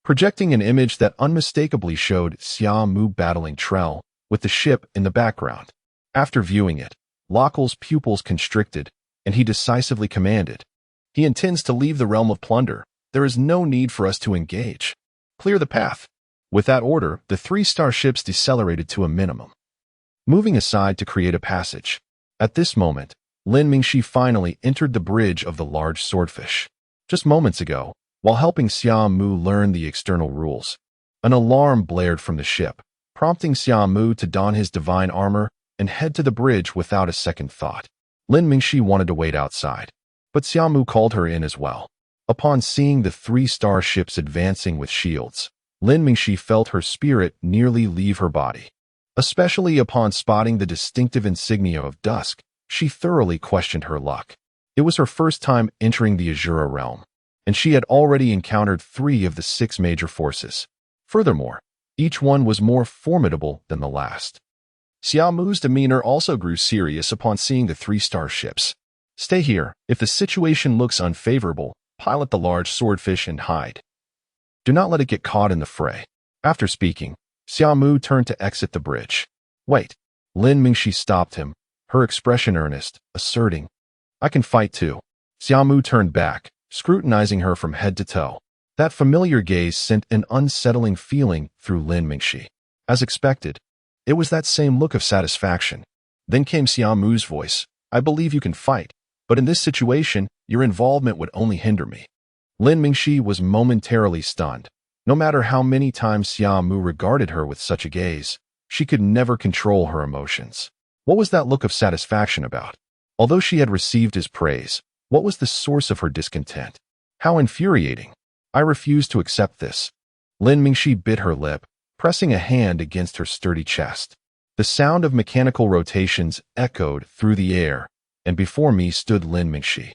projecting an image that unmistakably showed Xia Mu battling Trell, with the ship in the background. After viewing it, Lockle's pupils constricted, and he decisively commanded, "He intends to leave the realm of plunder. There is no need for us to engage. Clear the path." With that order, the 3 starships decelerated to a minimum, moving aside to create a passage. At this moment, Lin Mingxi finally entered the bridge of the large swordfish. Just moments ago, while helping Xia Mu learn the external rules, an alarm blared from the ship, prompting Xia Mu to don his divine armor and head to the bridge without a second thought. Lin Mingxi wanted to wait outside, but Xia Mu called her in as well. Upon seeing the 3 starships advancing with shields, Lin Mingxi felt her spirit nearly leave her body. Especially upon spotting the distinctive insignia of dusk, she thoroughly questioned her luck. It was her first time entering the Azura realm, and she had already encountered 3 of the 6 major forces. Furthermore, each one was more formidable than the last. Xia Mu's demeanor also grew serious upon seeing the 3 starships. Stay here. If the situation looks unfavorable, pilot the large swordfish and hide. Do not let it get caught in the fray. After speaking, Xia Mu turned to exit the bridge. Wait. Lin Mingxi stopped him, her expression earnest, asserting, I can fight too. Xia Mu turned back, scrutinizing her from head to toe. That familiar gaze sent an unsettling feeling through Lin Mingxi. As expected, it was that same look of satisfaction. Then came Xia Mu's voice. I believe you can fight, but in this situation, your involvement would only hinder me. Lin Mingxi was momentarily stunned. No matter how many times Xia Mu regarded her with such a gaze, she could never control her emotions. What was that look of satisfaction about? Although she had received his praise, what was the source of her discontent? How infuriating. I refuse to accept this. Lin Mingxi bit her lip, pressing a hand against her sturdy chest. The sound of mechanical rotations echoed through the air, and before me stood Lin Mingxi,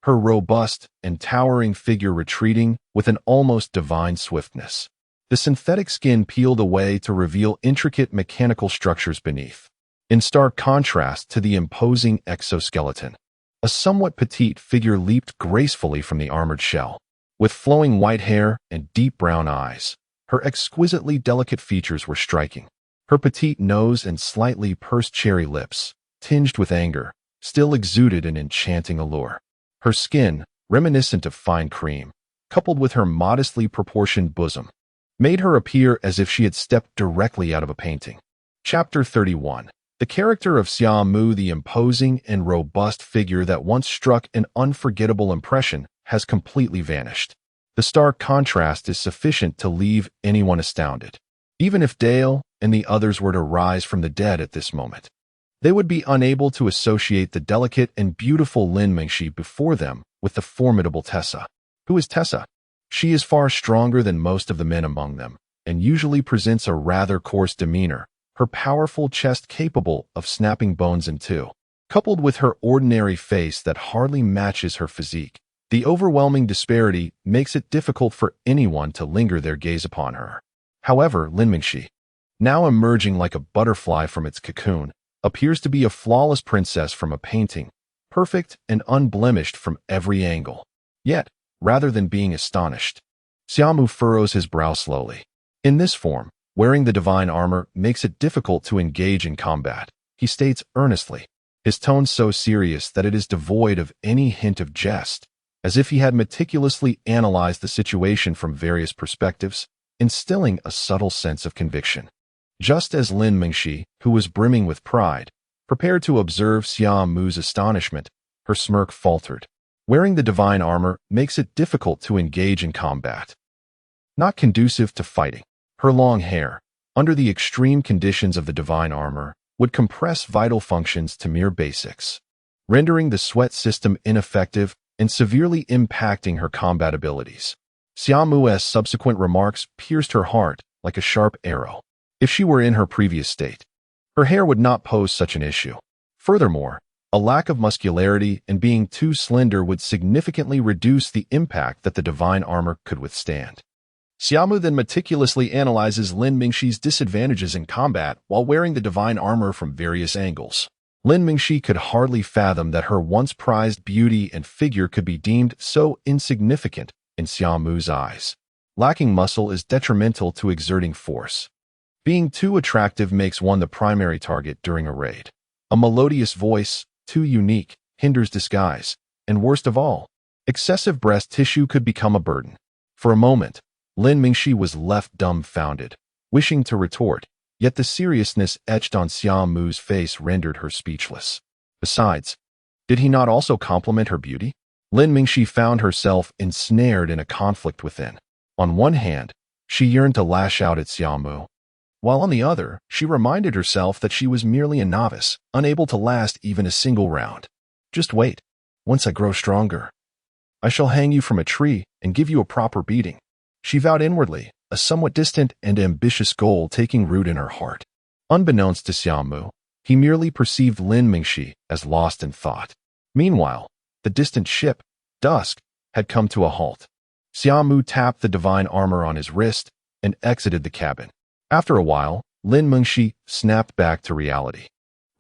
her robust and towering figure retreating with an almost divine swiftness. The synthetic skin peeled away to reveal intricate mechanical structures beneath, in stark contrast to the imposing exoskeleton. A somewhat petite figure leaped gracefully from the armored shell. With flowing white hair and deep brown eyes, her exquisitely delicate features were striking. Her petite nose and slightly pursed cherry lips, tinged with anger, still exuded an enchanting allure. Her skin, reminiscent of fine cream, coupled with her modestly proportioned bosom, made her appear as if she had stepped directly out of a painting. Chapter 31. The character of Xia Mu, the imposing and robust figure that once struck an unforgettable impression, has completely vanished. The stark contrast is sufficient to leave anyone astounded. Even if Dale and the others were to rise from the dead at this moment, they would be unable to associate the delicate and beautiful Lin Mingxi before them with the formidable Tessa. Who is Tessa? She is far stronger than most of the men among them, and usually presents a rather coarse demeanor, her powerful chest capable of snapping bones in two, coupled with her ordinary face that hardly matches her physique. The overwhelming disparity makes it difficult for anyone to linger their gaze upon her. However, Lin Mingxi, now emerging like a butterfly from its cocoon, appears to be a flawless princess from a painting, perfect and unblemished from every angle. Yet, rather than being astonished, Xia Mu furrows his brow slowly. In this form, wearing the divine armor makes it difficult to engage in combat, he states earnestly, his tone so serious that it is devoid of any hint of jest, as if he had meticulously analyzed the situation from various perspectives, instilling a subtle sense of conviction. Just as Lin Mingxi, who was brimming with pride, prepared to observe Xia Mu's astonishment, her smirk faltered. Wearing the divine armor makes it difficult to engage in combat. Not conducive to fighting. Her long hair, under the extreme conditions of the divine armor, would compress vital functions to mere basics, rendering the sweat system ineffective and severely impacting her combat abilities. Xia Mu's subsequent remarks pierced her heart like a sharp arrow. If she were in her previous state, her hair would not pose such an issue. Furthermore, a lack of muscularity and being too slender would significantly reduce the impact that the divine armor could withstand. Xia Mu then meticulously analyzes Lin Mingxi's disadvantages in combat while wearing the divine armor from various angles. Lin Mingxi could hardly fathom that her once prized beauty and figure could be deemed so insignificant in Xia Mu's eyes. Lacking muscle is detrimental to exerting force. Being too attractive makes one the primary target during a raid. A melodious voice, too unique, hinders disguise, and worst of all, excessive breast tissue could become a burden. For a moment, Lin Mingxi was left dumbfounded, wishing to retort, yet the seriousness etched on Xia Mu's face rendered her speechless. Besides, did he not also compliment her beauty? Lin Mingxi found herself ensnared in a conflict within. On one hand, she yearned to lash out at Xia Mu, while on the other, she reminded herself that she was merely a novice, unable to last even a single round. Just wait. Once I grow stronger, I shall hang you from a tree and give you a proper beating. She vowed inwardly, a somewhat distant and ambitious goal taking root in her heart. Unbeknownst to Xia Mu, he merely perceived Lin Mingxi as lost in thought. Meanwhile, the distant ship, Dusk, had come to a halt. Xia Mu tapped the divine armor on his wrist and exited the cabin. After a while, Lin Mingxi snapped back to reality.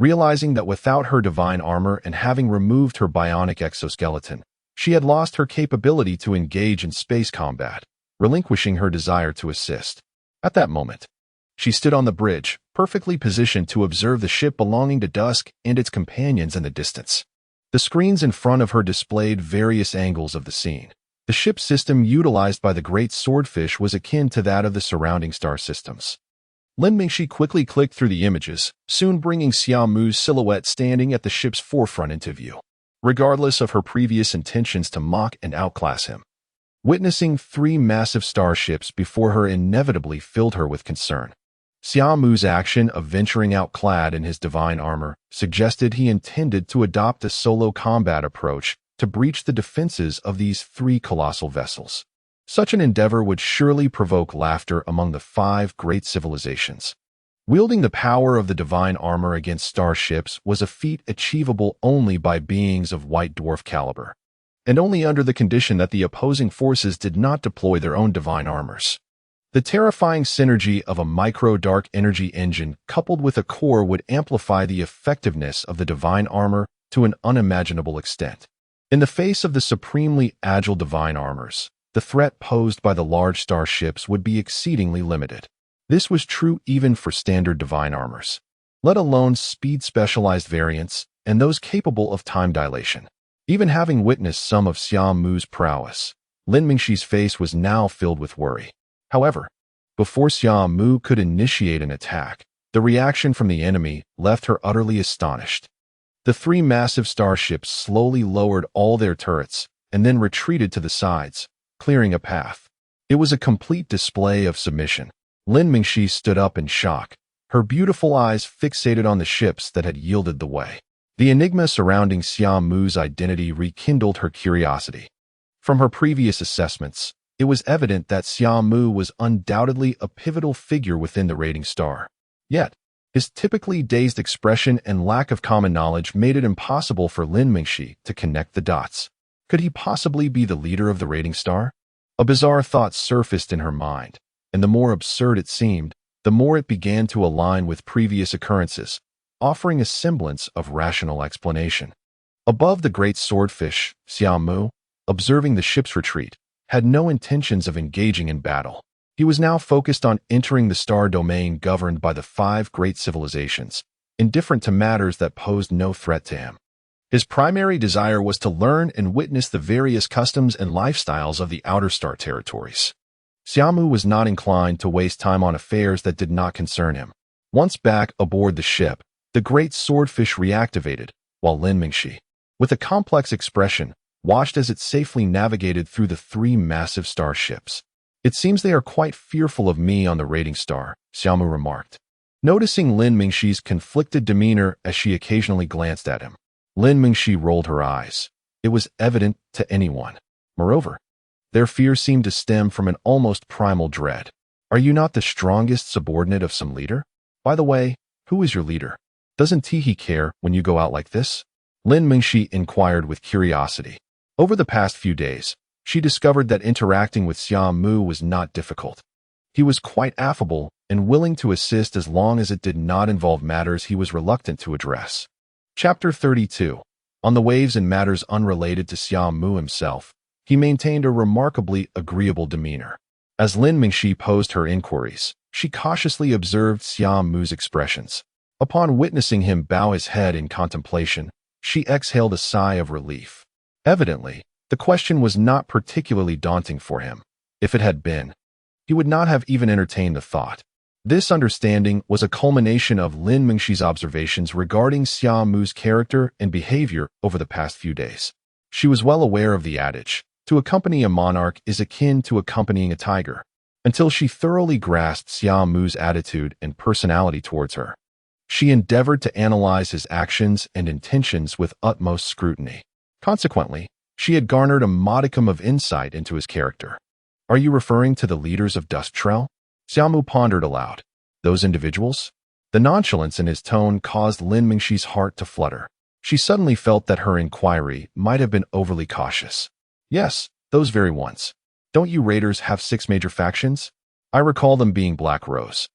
Realizing that without her divine armor and having removed her bionic exoskeleton, she had lost her capability to engage in space combat, relinquishing her desire to assist. At that moment, she stood on the bridge, perfectly positioned to observe the ship belonging to Dusk and its companions in the distance. The screens in front of her displayed various angles of the scene. The ship system utilized by the great swordfish was akin to that of the surrounding star systems. Lin Mingxi quickly clicked through the images, soon bringing Xia Mu's silhouette standing at the ship's forefront into view, regardless of her previous intentions to mock and outclass him. Witnessing 3 massive starships before her inevitably filled her with concern. Xia Mu's action of venturing out clad in his divine armor suggested he intended to adopt a solo combat approach to breach the defenses of these 3 colossal vessels. Such an endeavor would surely provoke laughter among the 5 great civilizations. Wielding the power of the divine armor against starships was a feat achievable only by beings of white dwarf caliber, and only under the condition that the opposing forces did not deploy their own divine armors. The terrifying synergy of a micro-dark energy engine coupled with a core would amplify the effectiveness of the divine armor to an unimaginable extent. In the face of the supremely agile divine armors, the threat posed by the large starships would be exceedingly limited. This was true even for standard divine armors, let alone speed-specialized variants and those capable of time dilation. Even having witnessed some of Xia Mu's prowess, Lin Mingxi's face was now filled with worry. However, before Xia Mu could initiate an attack, the reaction from the enemy left her utterly astonished. The 3 massive starships slowly lowered all their turrets and then retreated to the sides, clearing a path. It was a complete display of submission. Lin Mingxi stood up in shock, her beautiful eyes fixated on the ships that had yielded the way. The enigma surrounding Xia Mu's identity rekindled her curiosity. From her previous assessments, it was evident that Xia Mu was undoubtedly a pivotal figure within the raiding star. Yet, his typically dazed expression and lack of common knowledge made it impossible for Lin Mingxi to connect the dots. Could he possibly be the leader of the raiding star? A bizarre thought surfaced in her mind, and the more absurd it seemed, the more it began to align with previous occurrences, offering a semblance of rational explanation. Above the great swordfish, Xia Mu, observing the ship's retreat, had no intentions of engaging in battle. He was now focused on entering the star domain governed by the 5 great civilizations, indifferent to matters that posed no threat to him. His primary desire was to learn and witness the various customs and lifestyles of the outer star territories. Xia Mu was not inclined to waste time on affairs that did not concern him. Once back aboard the ship, the great swordfish reactivated, while Lin Mingxi, with a complex expression, watched as it safely navigated through the 3 massive starships. "It seems they are quite fearful of me on the raiding star," Xia Mu remarked. Noticing Lin Mingxi's conflicted demeanor as she occasionally glanced at him, Lin Mingxi rolled her eyes. It was evident to anyone. Moreover, their fear seemed to stem from an almost primal dread. "Are you not the strongest subordinate of some leader? By the way, who is your leader? Doesn't Tihi care when you go out like this?" Lin Mingxi inquired with curiosity. Over the past few days, she discovered that interacting with Xia Mu was not difficult. He was quite affable and willing to assist as long as it did not involve matters he was reluctant to address. Chapter 32. On the waves and matters unrelated to Xia Mu himself, he maintained a remarkably agreeable demeanor. As Lin Mingxi posed her inquiries, she cautiously observed Xia Mu's expressions. Upon witnessing him bow his head in contemplation, she exhaled a sigh of relief. Evidently, the question was not particularly daunting for him. If it had been, he would not have even entertained the thought. This understanding was a culmination of Lin Mingxi's observations regarding Xia Mu's character and behavior over the past few days. She was well aware of the adage, to accompany a monarch is akin to accompanying a tiger, until she thoroughly grasped Xia Mu's attitude and personality towards her. She endeavored to analyze his actions and intentions with utmost scrutiny. Consequently, she had garnered a modicum of insight into his character. Are you referring to the leaders of Dusk Trail? Xia Mu pondered aloud. Those individuals? The nonchalance in his tone caused Lin Mingxi's heart to flutter. She suddenly felt that her inquiry might have been overly cautious. Yes, those very ones. Don't you raiders have 6 major factions? I recall them being Black Rose,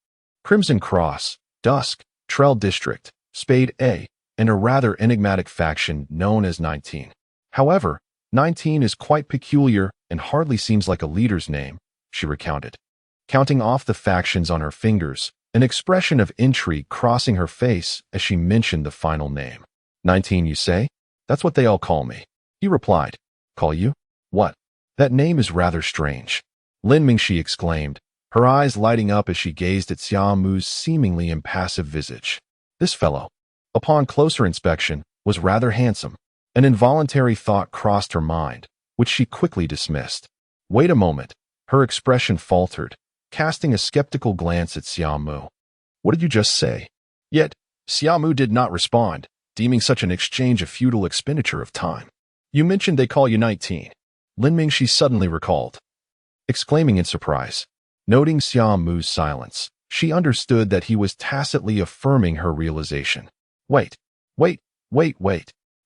Crimson Cross, Dusk, Trail District, Spade A, and a rather enigmatic faction known as 19. However, 19 is quite peculiar and hardly seems like a leader's name, she recounted. Counting off the factions on her fingers, an expression of intrigue crossing her face as she mentioned the final name. 19, you say? That's what they all call me. He replied. Call you? What? That name is rather strange. Lin Mingxi exclaimed, her eyes lighting up as she gazed at Xia Mu's seemingly impassive visage. This fellow, upon closer inspection, was rather handsome. An involuntary thought crossed her mind, which she quickly dismissed. Wait a moment. Her expression faltered, casting a skeptical glance at Xia Mu. What did you just say? Yet, Xia Mu did not respond, deeming such an exchange a futile expenditure of time. You mentioned they call you 19. Lin Mingxi suddenly recalled, exclaiming in surprise. Noting Xia Mu's silence, she understood that he was tacitly affirming her realization. Wait.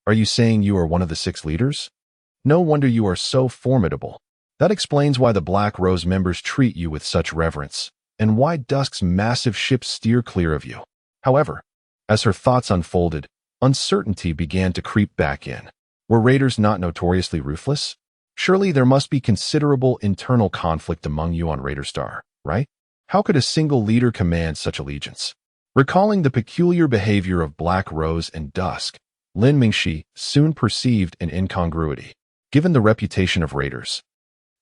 Are you saying you are one of the 6 leaders? No wonder you are so formidable. That explains why the Black Rose members treat you with such reverence, and why Dusk's massive ships steer clear of you. However, as her thoughts unfolded, uncertainty began to creep back in. Were raiders not notoriously ruthless? Surely there must be considerable internal conflict among you on Raider Star, right? How could a single leader command such allegiance? Recalling the peculiar behavior of Black Rose and Dusk, Lin Mingxi soon perceived an incongruity, given the reputation of raiders.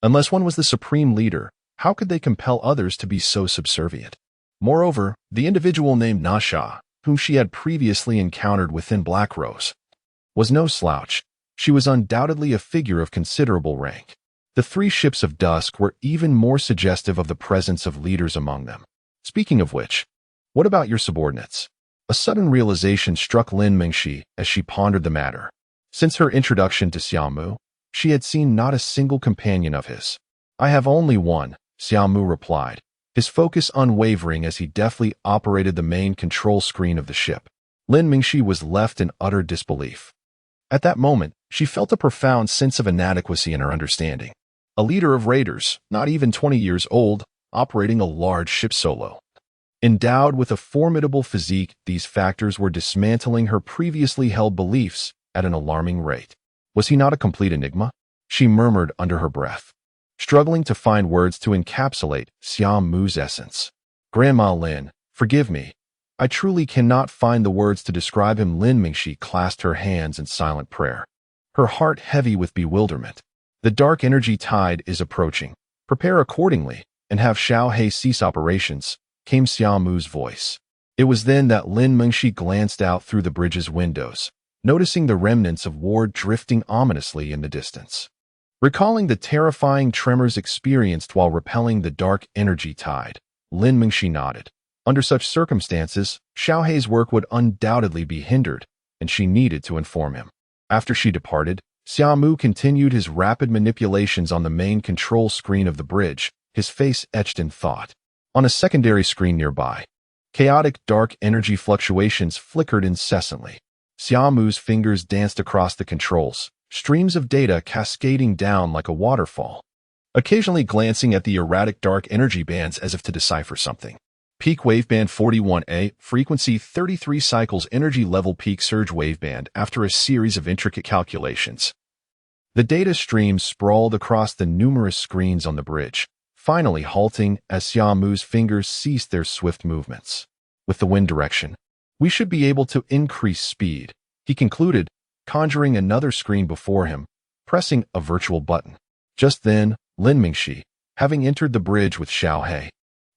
Unless one was the supreme leader, how could they compel others to be so subservient? Moreover, the individual named Nasha, whom she had previously encountered within Black Rose, was no slouch. She was undoubtedly a figure of considerable rank. The 3 ships of Dusk were even more suggestive of the presence of leaders among them. Speaking of which, what about your subordinates? A sudden realization struck Lin Mingxi as she pondered the matter. Since her introduction to Xia Mu, she had seen not a single companion of his. I have only one, Xia Mu replied, his focus unwavering as he deftly operated the main control screen of the ship. Lin Mingxi was left in utter disbelief. At that moment, she felt a profound sense of inadequacy in her understanding. A leader of raiders, not even 20 years old, operating a large ship solo. Endowed with a formidable physique, these factors were dismantling her previously held beliefs at an alarming rate. Was he not a complete enigma? She murmured under her breath, struggling to find words to encapsulate Xia Mu's essence. Grandma Lin, forgive me. I truly cannot find the words to describe him. Lin Mingxi clasped her hands in silent prayer, her heart heavy with bewilderment. The dark energy tide is approaching. Prepare accordingly and have Xiao He cease operations, came Xia Mu's voice. It was then that Lin Mingxi glanced out through the bridge's windows, noticing the remnants of war drifting ominously in the distance. Recalling the terrifying tremors experienced while repelling the dark energy tide, Lin Mingxi nodded. Under such circumstances, Xiao Hei's work would undoubtedly be hindered, and she needed to inform him. After she departed, Xia Mu continued his rapid manipulations on the main control screen of the bridge, his face etched in thought. On a secondary screen nearby, chaotic dark energy fluctuations flickered incessantly. Xia Mu's fingers danced across the controls, streams of data cascading down like a waterfall, occasionally glancing at the erratic dark energy bands as if to decipher something. Peak waveband 41A, frequency 33 cycles, energy level peak surge waveband. After a series of intricate calculations, the data streams sprawled across the numerous screens on the bridge, finally halting as Xia Mu's fingers ceased their swift movements. With the wind direction, we should be able to increase speed, he concluded, conjuring another screen before him, pressing a virtual button. Just then, Lin Mingxi, having entered the bridge with Xiao He,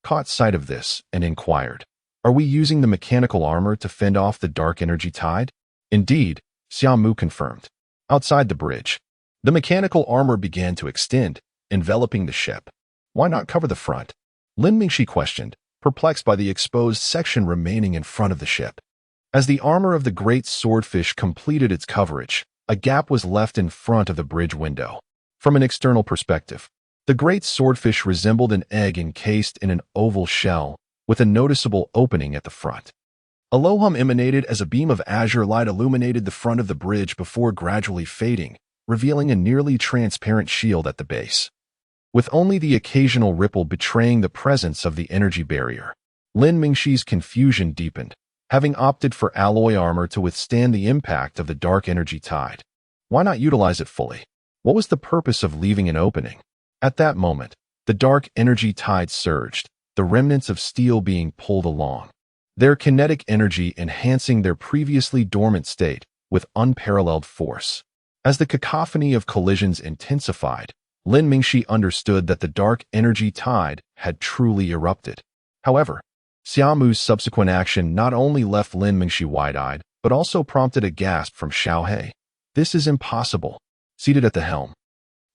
caught sight of this and inquired, "Are we using the mechanical armor to fend off the dark energy tide?" Indeed, Xia Mu confirmed. Outside the bridge, the mechanical armor began to extend, enveloping the ship. Why not cover the front? Lin Mingxi questioned, perplexed by the exposed section remaining in front of the ship. As the armor of the great swordfish completed its coverage, a gap was left in front of the bridge window. From an external perspective, the great swordfish resembled an egg encased in an oval shell, with a noticeable opening at the front. A low hum emanated as a beam of azure light illuminated the front of the bridge before gradually fading, revealing a nearly transparent shield at the base, with only the occasional ripple betraying the presence of the energy barrier. Lin Mingxi's confusion deepened, having opted for alloy armor to withstand the impact of the dark energy tide. Why not utilize it fully? What was the purpose of leaving an opening? At that moment, the dark energy tide surged, the remnants of steel being pulled along, their kinetic energy enhancing their previously dormant state with unparalleled force. As the cacophony of collisions intensified, Lin Mingxi understood that the dark energy tide had truly erupted. However, Xia Mu's subsequent action not only left Lin Mingxi wide-eyed, but also prompted a gasp from Xiaohe. This is impossible. Seated at the helm,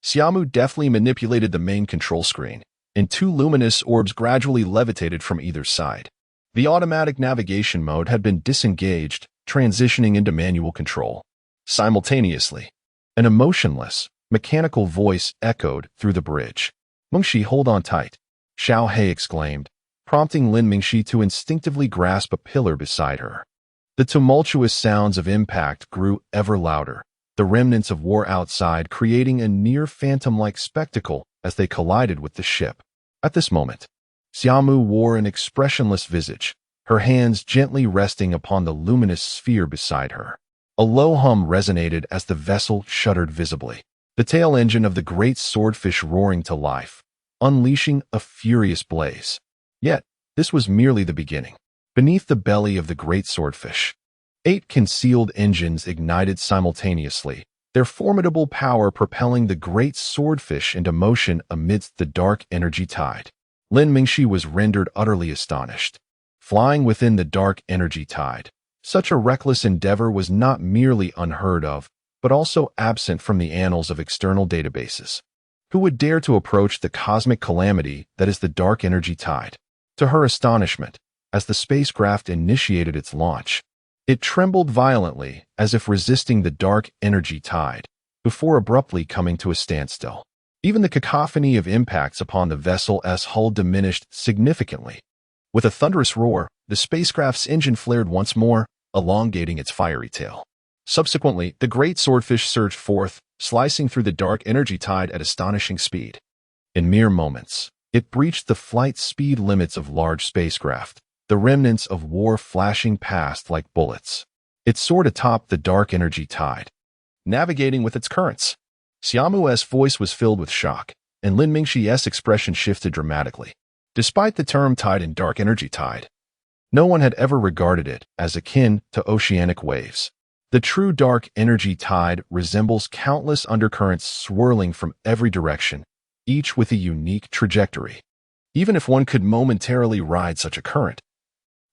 Xia Mu deftly manipulated the main control screen, and two luminous orbs gradually levitated from either side. The automatic navigation mode had been disengaged, transitioning into manual control. Simultaneously, an emotionless, mechanical voice echoed through the bridge. "Mingxi, hold on tight," Xiaohe exclaimed, prompting Lin Mingxi to instinctively grasp a pillar beside her. The tumultuous sounds of impact grew ever louder, the remnants of war outside creating a near phantom-like spectacle as they collided with the ship. At this moment, Xia Mu wore an expressionless visage, her hands gently resting upon the luminous sphere beside her. A low hum resonated as the vessel shuddered visibly, the tail engine of the great swordfish roaring to life, unleashing a furious blaze. Yet, this was merely the beginning. Beneath the belly of the great swordfish, 8 concealed engines ignited simultaneously, their formidable power propelling the great swordfish into motion amidst the dark energy tide. Lin Mingxi was rendered utterly astonished. Flying within the dark energy tide, such a reckless endeavor was not merely unheard of, but also absent from the annals of external databases. Who would dare to approach the cosmic calamity that is the dark energy tide? To her astonishment, as the spacecraft initiated its launch, it trembled violently as if resisting the dark energy tide, before abruptly coming to a standstill. Even the cacophony of impacts upon the vessel's hull diminished significantly. With a thunderous roar, the spacecraft's engine flared once more, elongating its fiery tail. Subsequently, the great swordfish surged forth, slicing through the dark energy tide at astonishing speed. In mere moments, it breached the flight speed limits of large spacecraft, the remnants of war flashing past like bullets. It soared atop the dark energy tide, navigating with its currents. Xia Mu's voice was filled with shock, and Lin Mingxi's expression shifted dramatically. Despite the term tide and dark energy tide, no one had ever regarded it as akin to oceanic waves. The true dark energy tide resembles countless undercurrents swirling from every direction, each with a unique trajectory. Even if one could momentarily ride such a current,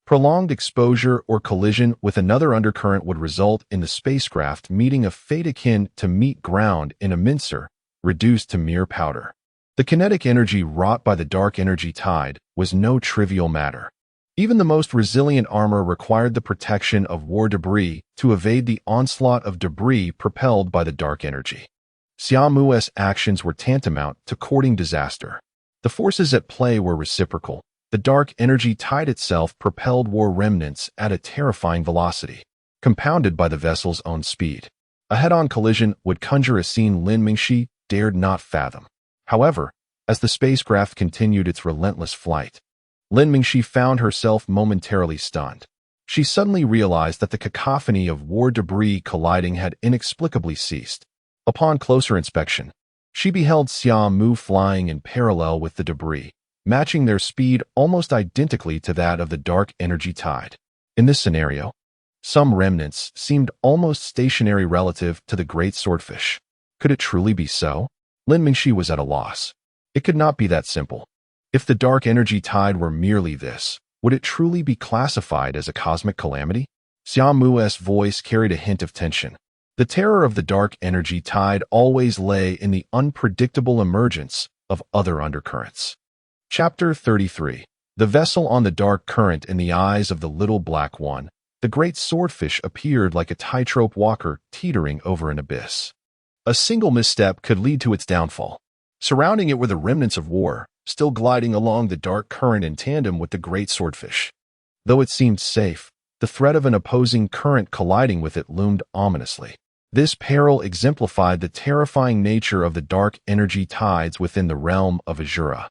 prolonged exposure or collision with another undercurrent would result in the spacecraft meeting a fate akin to meet ground in a mincer, reduced to mere powder. The kinetic energy wrought by the dark energy tide was no trivial matter. Even the most resilient armor required the protection of war debris to evade the onslaught of debris propelled by the dark energy. Xia Mu's actions were tantamount to courting disaster. The forces at play were reciprocal. The dark energy tide itself propelled war remnants at a terrifying velocity, compounded by the vessel's own speed. A head-on collision would conjure a scene Lin Mingxi dared not fathom. However, as the spacecraft continued its relentless flight, Lin Mingxi found herself momentarily stunned. She suddenly realized that the cacophony of war debris colliding had inexplicably ceased. Upon closer inspection, she beheld Xia Mu flying in parallel with the debris, matching their speed almost identically to that of the dark energy tide. In this scenario, some remnants seemed almost stationary relative to the great swordfish. Could it truly be so? Lin Mingxi was at a loss. It could not be that simple. If the dark energy tide were merely this, would it truly be classified as a cosmic calamity? Xia Mu's voice carried a hint of tension. The terror of the dark energy tide always lay in the unpredictable emergence of other undercurrents. Chapter 33. The vessel on the dark current in the eyes of the little black one, the great swordfish appeared like a tightrope walker teetering over an abyss. A single misstep could lead to its downfall. Surrounding it were the remnants of war, still gliding along the dark current in tandem with the great swordfish. Though it seemed safe, the threat of an opposing current colliding with it loomed ominously. This peril exemplified the terrifying nature of the dark energy tides within the realm of Azura.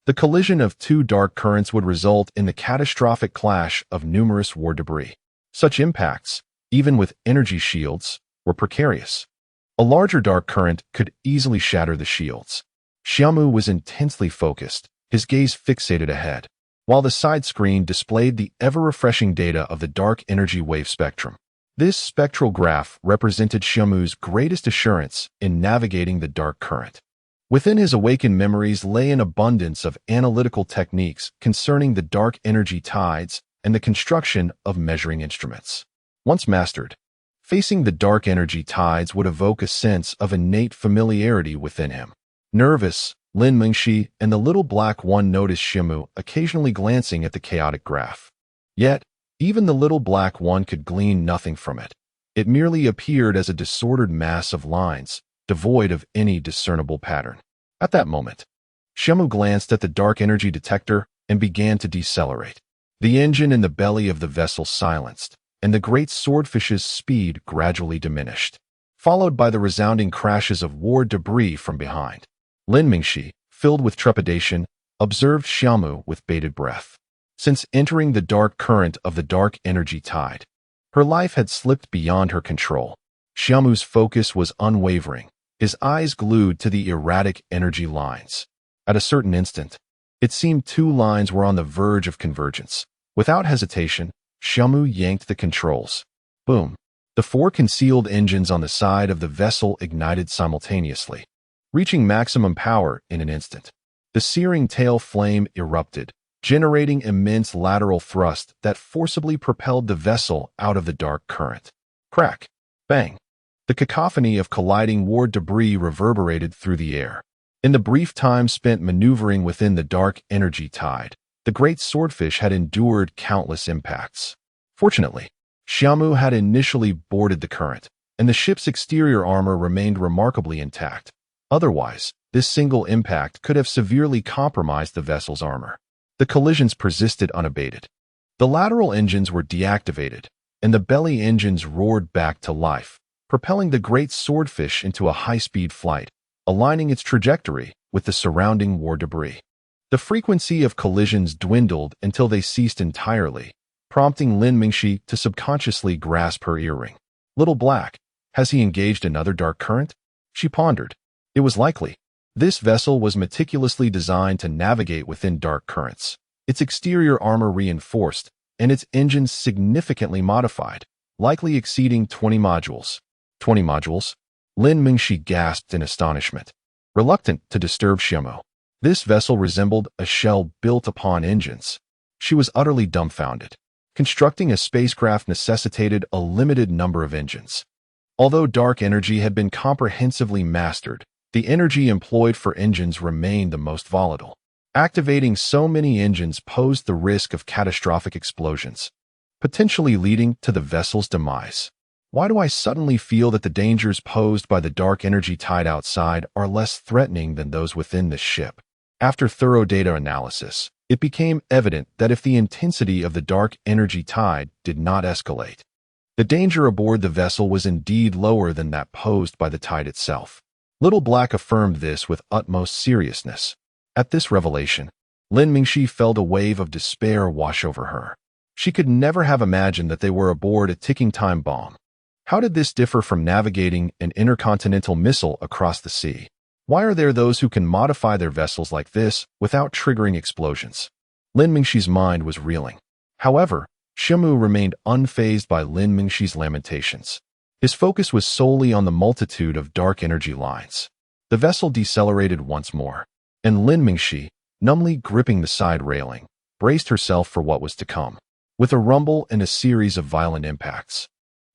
The collision of two dark currents would result in the catastrophic clash of numerous war debris. Such impacts, even with energy shields, were precarious. A larger dark current could easily shatter the shields. Xia Mu was intensely focused, his gaze fixated ahead, while the side screen displayed the ever-refreshing data of the dark energy wave spectrum. This spectral graph represented Xia Mu's greatest assurance in navigating the dark current. Within his awakened memories lay an abundance of analytical techniques concerning the dark energy tides and the construction of measuring instruments. Once mastered, facing the dark energy tides would evoke a sense of innate familiarity within him. Nervous, Lin Mingxi and the little black one noticed Xia Mu occasionally glancing at the chaotic graph. Yet, even the little black one could glean nothing from it. It merely appeared as a disordered mass of lines, devoid of any discernible pattern. At that moment, Xia Mu glanced at the dark energy detector and began to decelerate. The engine in the belly of the vessel silenced, and the great swordfish's speed gradually diminished, followed by the resounding crashes of war debris from behind. Lin Mingxi, filled with trepidation, observed Xia Mu with bated breath. Since entering the dark current of the dark energy tide, her life had slipped beyond her control. Xia Mu's focus was unwavering, his eyes glued to the erratic energy lines. At a certain instant, it seemed two lines were on the verge of convergence. Without hesitation, Xia Mu yanked the controls. Boom! The four concealed engines on the side of the vessel ignited simultaneously, reaching maximum power in an instant. The searing tail flame erupted, generating immense lateral thrust that forcibly propelled the vessel out of the dark current. Crack! Bang! The cacophony of colliding war debris reverberated through the air. In the brief time spent maneuvering within the dark energy tide, the great swordfish had endured countless impacts. Fortunately, Xia Mu had initially boarded the current, and the ship's exterior armor remained remarkably intact. Otherwise, this single impact could have severely compromised the vessel's armor. The collisions persisted unabated. The lateral engines were deactivated, and the belly engines roared back to life, propelling the great swordfish into a high-speed flight, aligning its trajectory with the surrounding war debris. The frequency of collisions dwindled until they ceased entirely, prompting Lin Mingxi to subconsciously grasp her earring. Little Black, has he engaged another dark current? She pondered. It was likely. This vessel was meticulously designed to navigate within dark currents, its exterior armor reinforced, and its engines significantly modified, likely exceeding 20 modules. 20 modules? Lin Mingxi gasped in astonishment, reluctant to disturb Xia Mu. This vessel resembled a shell built upon engines. She was utterly dumbfounded. Constructing a spacecraft necessitated a limited number of engines. Although dark energy had been comprehensively mastered, the energy employed for engines remained the most volatile. Activating so many engines posed the risk of catastrophic explosions, potentially leading to the vessel's demise. Why do I suddenly feel that the dangers posed by the dark energy tide outside are less threatening than those within this ship? After thorough data analysis, it became evident that if the intensity of the dark energy tide did not escalate, the danger aboard the vessel was indeed lower than that posed by the tide itself. Little Black affirmed this with utmost seriousness. At this revelation, Lin Mingxi felt a wave of despair wash over her. She could never have imagined that they were aboard a ticking time bomb. How did this differ from navigating an intercontinental missile across the sea? Why are there those who can modify their vessels like this without triggering explosions? Lin Mingxi's mind was reeling. However, Xia Mu remained unfazed by Lin Mingxi's lamentations. His focus was solely on the multitude of dark energy lines. The vessel decelerated once more, and Lin Mingxi, numbly gripping the side railing, braced herself for what was to come. With a rumble and a series of violent impacts,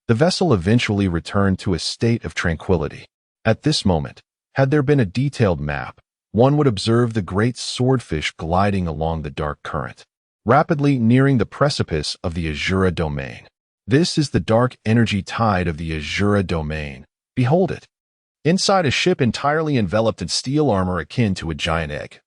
the vessel eventually returned to a state of tranquility. At this moment, had there been a detailed map, one would observe the great swordfish gliding along the dark current. rapidly nearing the precipice of the Azura domain. This is the dark energy tide of the Azura domain. Behold it. Inside a ship entirely enveloped in steel armor akin to a giant egg.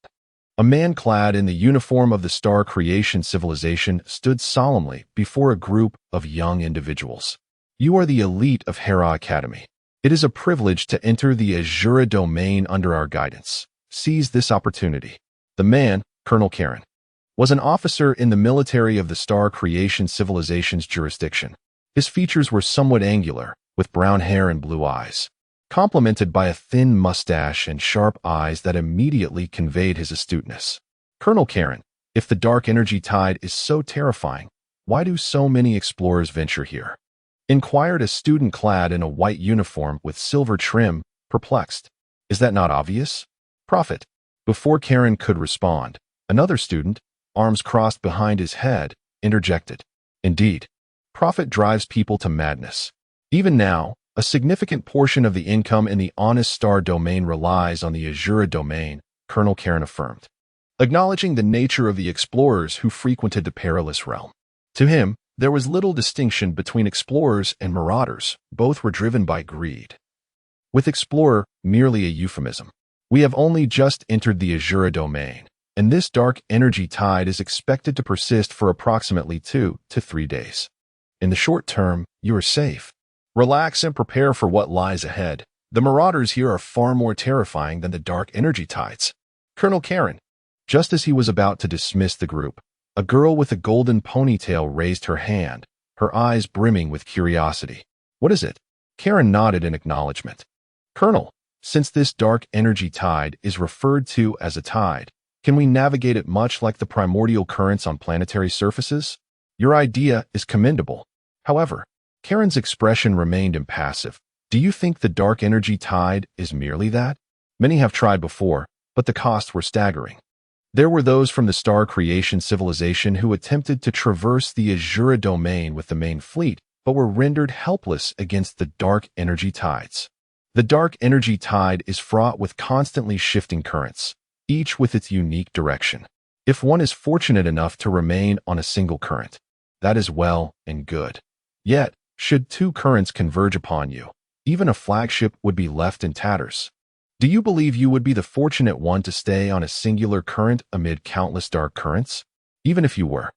A man clad in the uniform of the Star Creation civilization stood solemnly before a group of young individuals. You are the elite of Hera Academy. It is a privilege to enter the Azura domain under our guidance. Seize this opportunity. The man, Colonel Karen, was an officer in the military of the Star Creation civilization's jurisdiction. His features were somewhat angular, with brown hair and blue eyes, complemented by a thin mustache and sharp eyes that immediately conveyed his astuteness. Colonel Karen, if the dark energy tide is so terrifying, why do so many explorers venture here? Inquired a student clad in a white uniform with silver trim, perplexed. Is that not obvious? Prophet. Before Karen could respond, another student, arms crossed behind his head, interjected. Indeed, Prophet drives people to madness. Even now, a significant portion of the income in the Honest Star domain relies on the Azura domain, Colonel Karen affirmed, acknowledging the nature of the explorers who frequented the perilous realm. To him, there was little distinction between explorers and marauders. Both were driven by greed. With explorer merely a euphemism. We have only just entered the Azura domain, and this dark energy tide is expected to persist for approximately 2 to 3 days. In the short term, you are safe. Relax and prepare for what lies ahead. The marauders here are far more terrifying than the dark energy tides. Colonel Karen, just as he was about to dismiss the group, a girl with a golden ponytail raised her hand, her eyes brimming with curiosity. What is it? Karen nodded in acknowledgement. Colonel, since this dark energy tide is referred to as a tide, can we navigate it much like the primordial currents on planetary surfaces? Your idea is commendable. However, Karen's expression remained impassive. Do you think the dark energy tide is merely that? Many have tried before, but the costs were staggering. There were those from the Star Creation civilization who attempted to traverse the Azura domain with the main fleet, but were rendered helpless against the dark energy tides. The dark energy tide is fraught with constantly shifting currents, each with its unique direction. If one is fortunate enough to remain on a single current, that is well and good. Yet, should 2 currents converge upon you, even a flagship would be left in tatters. Do you believe you would be the fortunate one to stay on a singular current amid countless dark currents? Even if you were,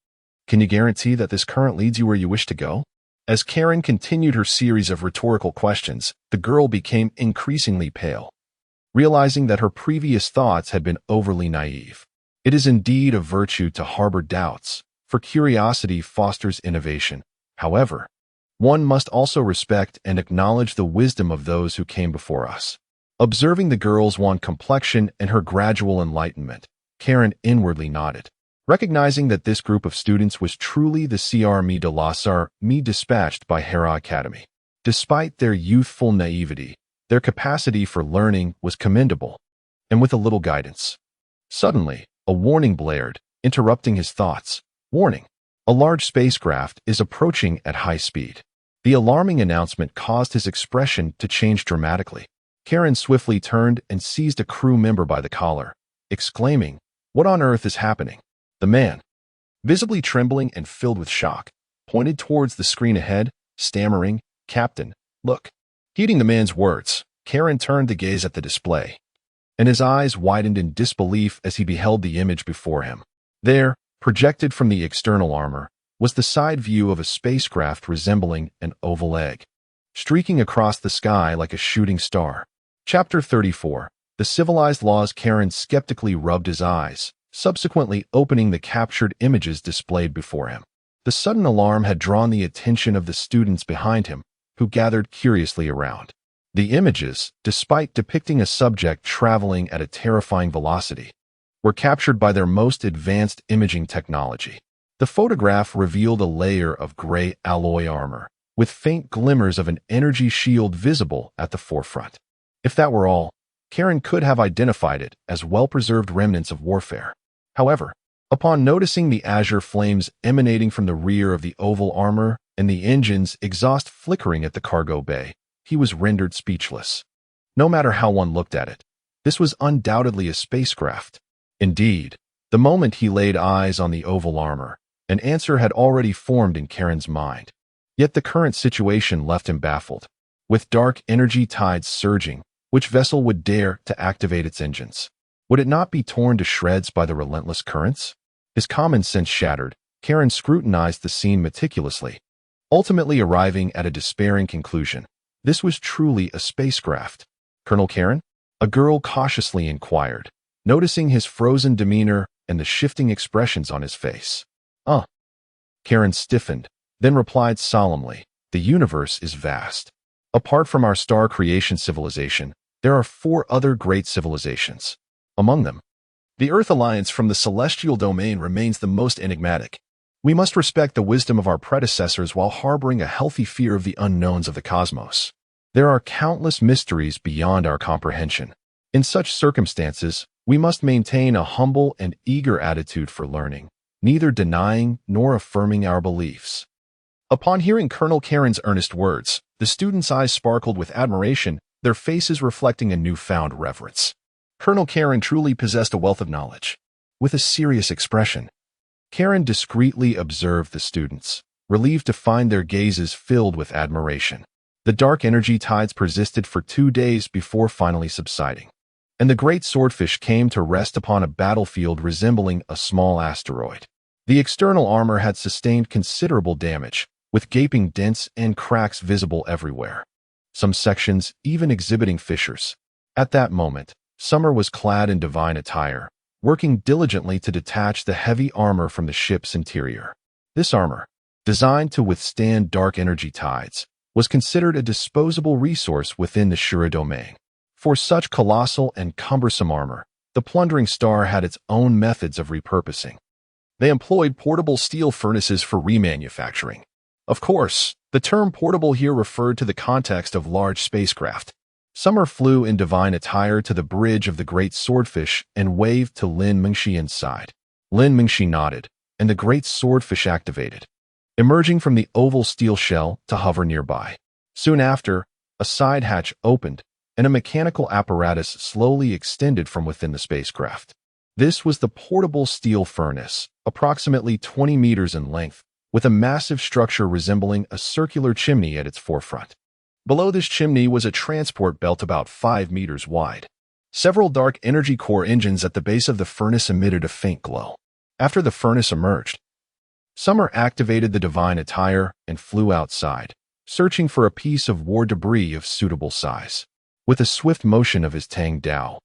can you guarantee that this current leads you where you wish to go? As Karen continued her series of rhetorical questions, the girl became increasingly pale, realizing that her previous thoughts had been overly naive. It is indeed a virtue to harbor doubts, for curiosity fosters innovation. However, one must also respect and acknowledge the wisdom of those who came before us. Observing the girl's wan complexion and her gradual enlightenment, Karen inwardly nodded, recognizing that this group of students was truly the Xia Mu de Lasar Me dispatched by Hera Academy. Despite their youthful naivety, their capacity for learning was commendable, and with a little guidance. Suddenly, a warning blared, interrupting his thoughts. Warning! A large spacecraft is approaching at high speed. The alarming announcement caused his expression to change dramatically. Karen swiftly turned and seized a crew member by the collar, exclaiming, "What on earth is happening?" The man, visibly trembling and filled with shock, pointed towards the screen ahead, stammering, "Captain, look." Heeding the man's words, Karen turned to gaze at the display, and his eyes widened in disbelief as he beheld the image before him. There, projected from the external armor, was the side view of a spacecraft resembling an oval egg, streaking across the sky like a shooting star. Chapter 34. The Civilized Laws. Karen skeptically rubbed his eyes, subsequently opening the captured images displayed before him. The sudden alarm had drawn the attention of the students behind him, who gathered curiously around. The images, despite depicting a subject traveling at a terrifying velocity, were captured by their most advanced imaging technology. The photograph revealed a layer of gray alloy armor, with faint glimmers of an energy shield visible at the forefront. If that were all, Karen could have identified it as well-preserved remnants of warfare. However, upon noticing the azure flames emanating from the rear of the oval armor and the engine's exhaust flickering at the cargo bay, he was rendered speechless. No matter how one looked at it, this was undoubtedly a spacecraft. Indeed, The moment he laid eyes on the oval armor, an answer had already formed in Karen's mind. Yet the current situation left him baffled. With dark energy tides surging, which vessel would dare to activate its engines? Would it not be torn to shreds by the relentless currents? His common sense shattered, Karen scrutinized the scene meticulously, ultimately arriving at a despairing conclusion. This was truly a spacecraft. Colonel Karen? A girl cautiously inquired, noticing his frozen demeanor and the shifting expressions on his face. Karen stiffened, then replied solemnly, "The universe is vast. Apart from our star creation civilization, there are 4 other great civilizations. Among them, the Earth Alliance from the celestial domain remains the most enigmatic. We must respect the wisdom of our predecessors while harboring a healthy fear of the unknowns of the cosmos. There are countless mysteries beyond our comprehension. In such circumstances, we must maintain a humble and eager attitude for learning, neither denying nor affirming our beliefs." Upon hearing Colonel Karen's earnest words, the students' eyes sparkled with admiration, their faces reflecting a newfound reverence. Colonel Karen truly possessed a wealth of knowledge. With a serious expression, Karen discreetly observed the students, relieved to find their gazes filled with admiration. The dark energy tides persisted for 2 days before finally subsiding, and the great swordfish came to rest upon a battlefield resembling a small asteroid. The external armor had sustained considerable damage, with gaping dents and cracks visible everywhere, some sections even exhibiting fissures. At that moment, Summer was clad in divine attire, working diligently to detach the heavy armor from the ship's interior. This armor, designed to withstand dark energy tides, was considered a disposable resource within the Shura domain. For such colossal and cumbersome armor, the plundering star had its own methods of repurposing. They employed portable steel furnaces for remanufacturing. Of course, the term portable here referred to the context of large spacecraft. Summer flew in divine attire to the bridge of the great swordfish and waved to Lin Mingxi inside. Lin Mingxi nodded, and the great swordfish activated, emerging from the oval steel shell to hover nearby. Soon after, a side hatch opened, and a mechanical apparatus slowly extended from within the spacecraft. This was the portable steel furnace, approximately 20 meters in length, with a massive structure resembling a circular chimney at its forefront. Below this chimney was a transport belt about 5 meters wide. Several dark energy core engines at the base of the furnace emitted a faint glow. After the furnace emerged, Summer activated the divine attire and flew outside, searching for a piece of war debris of suitable size. With a swift motion of his Tang Dao,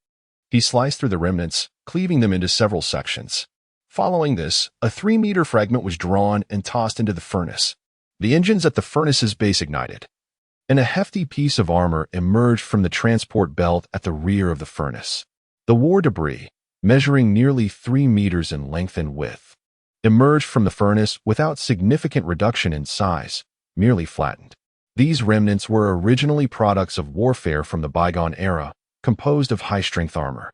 he sliced through the remnants, cleaving them into several sections. Following this, a 3-meter fragment was drawn and tossed into the furnace. The engines at the furnace's base ignited, and a hefty piece of armor emerged from the transport belt at the rear of the furnace. The war debris, measuring nearly 3 meters in length and width, emerged from the furnace without significant reduction in size, merely flattened. These remnants were originally products of warfare from the bygone era, composed of high-strength armor,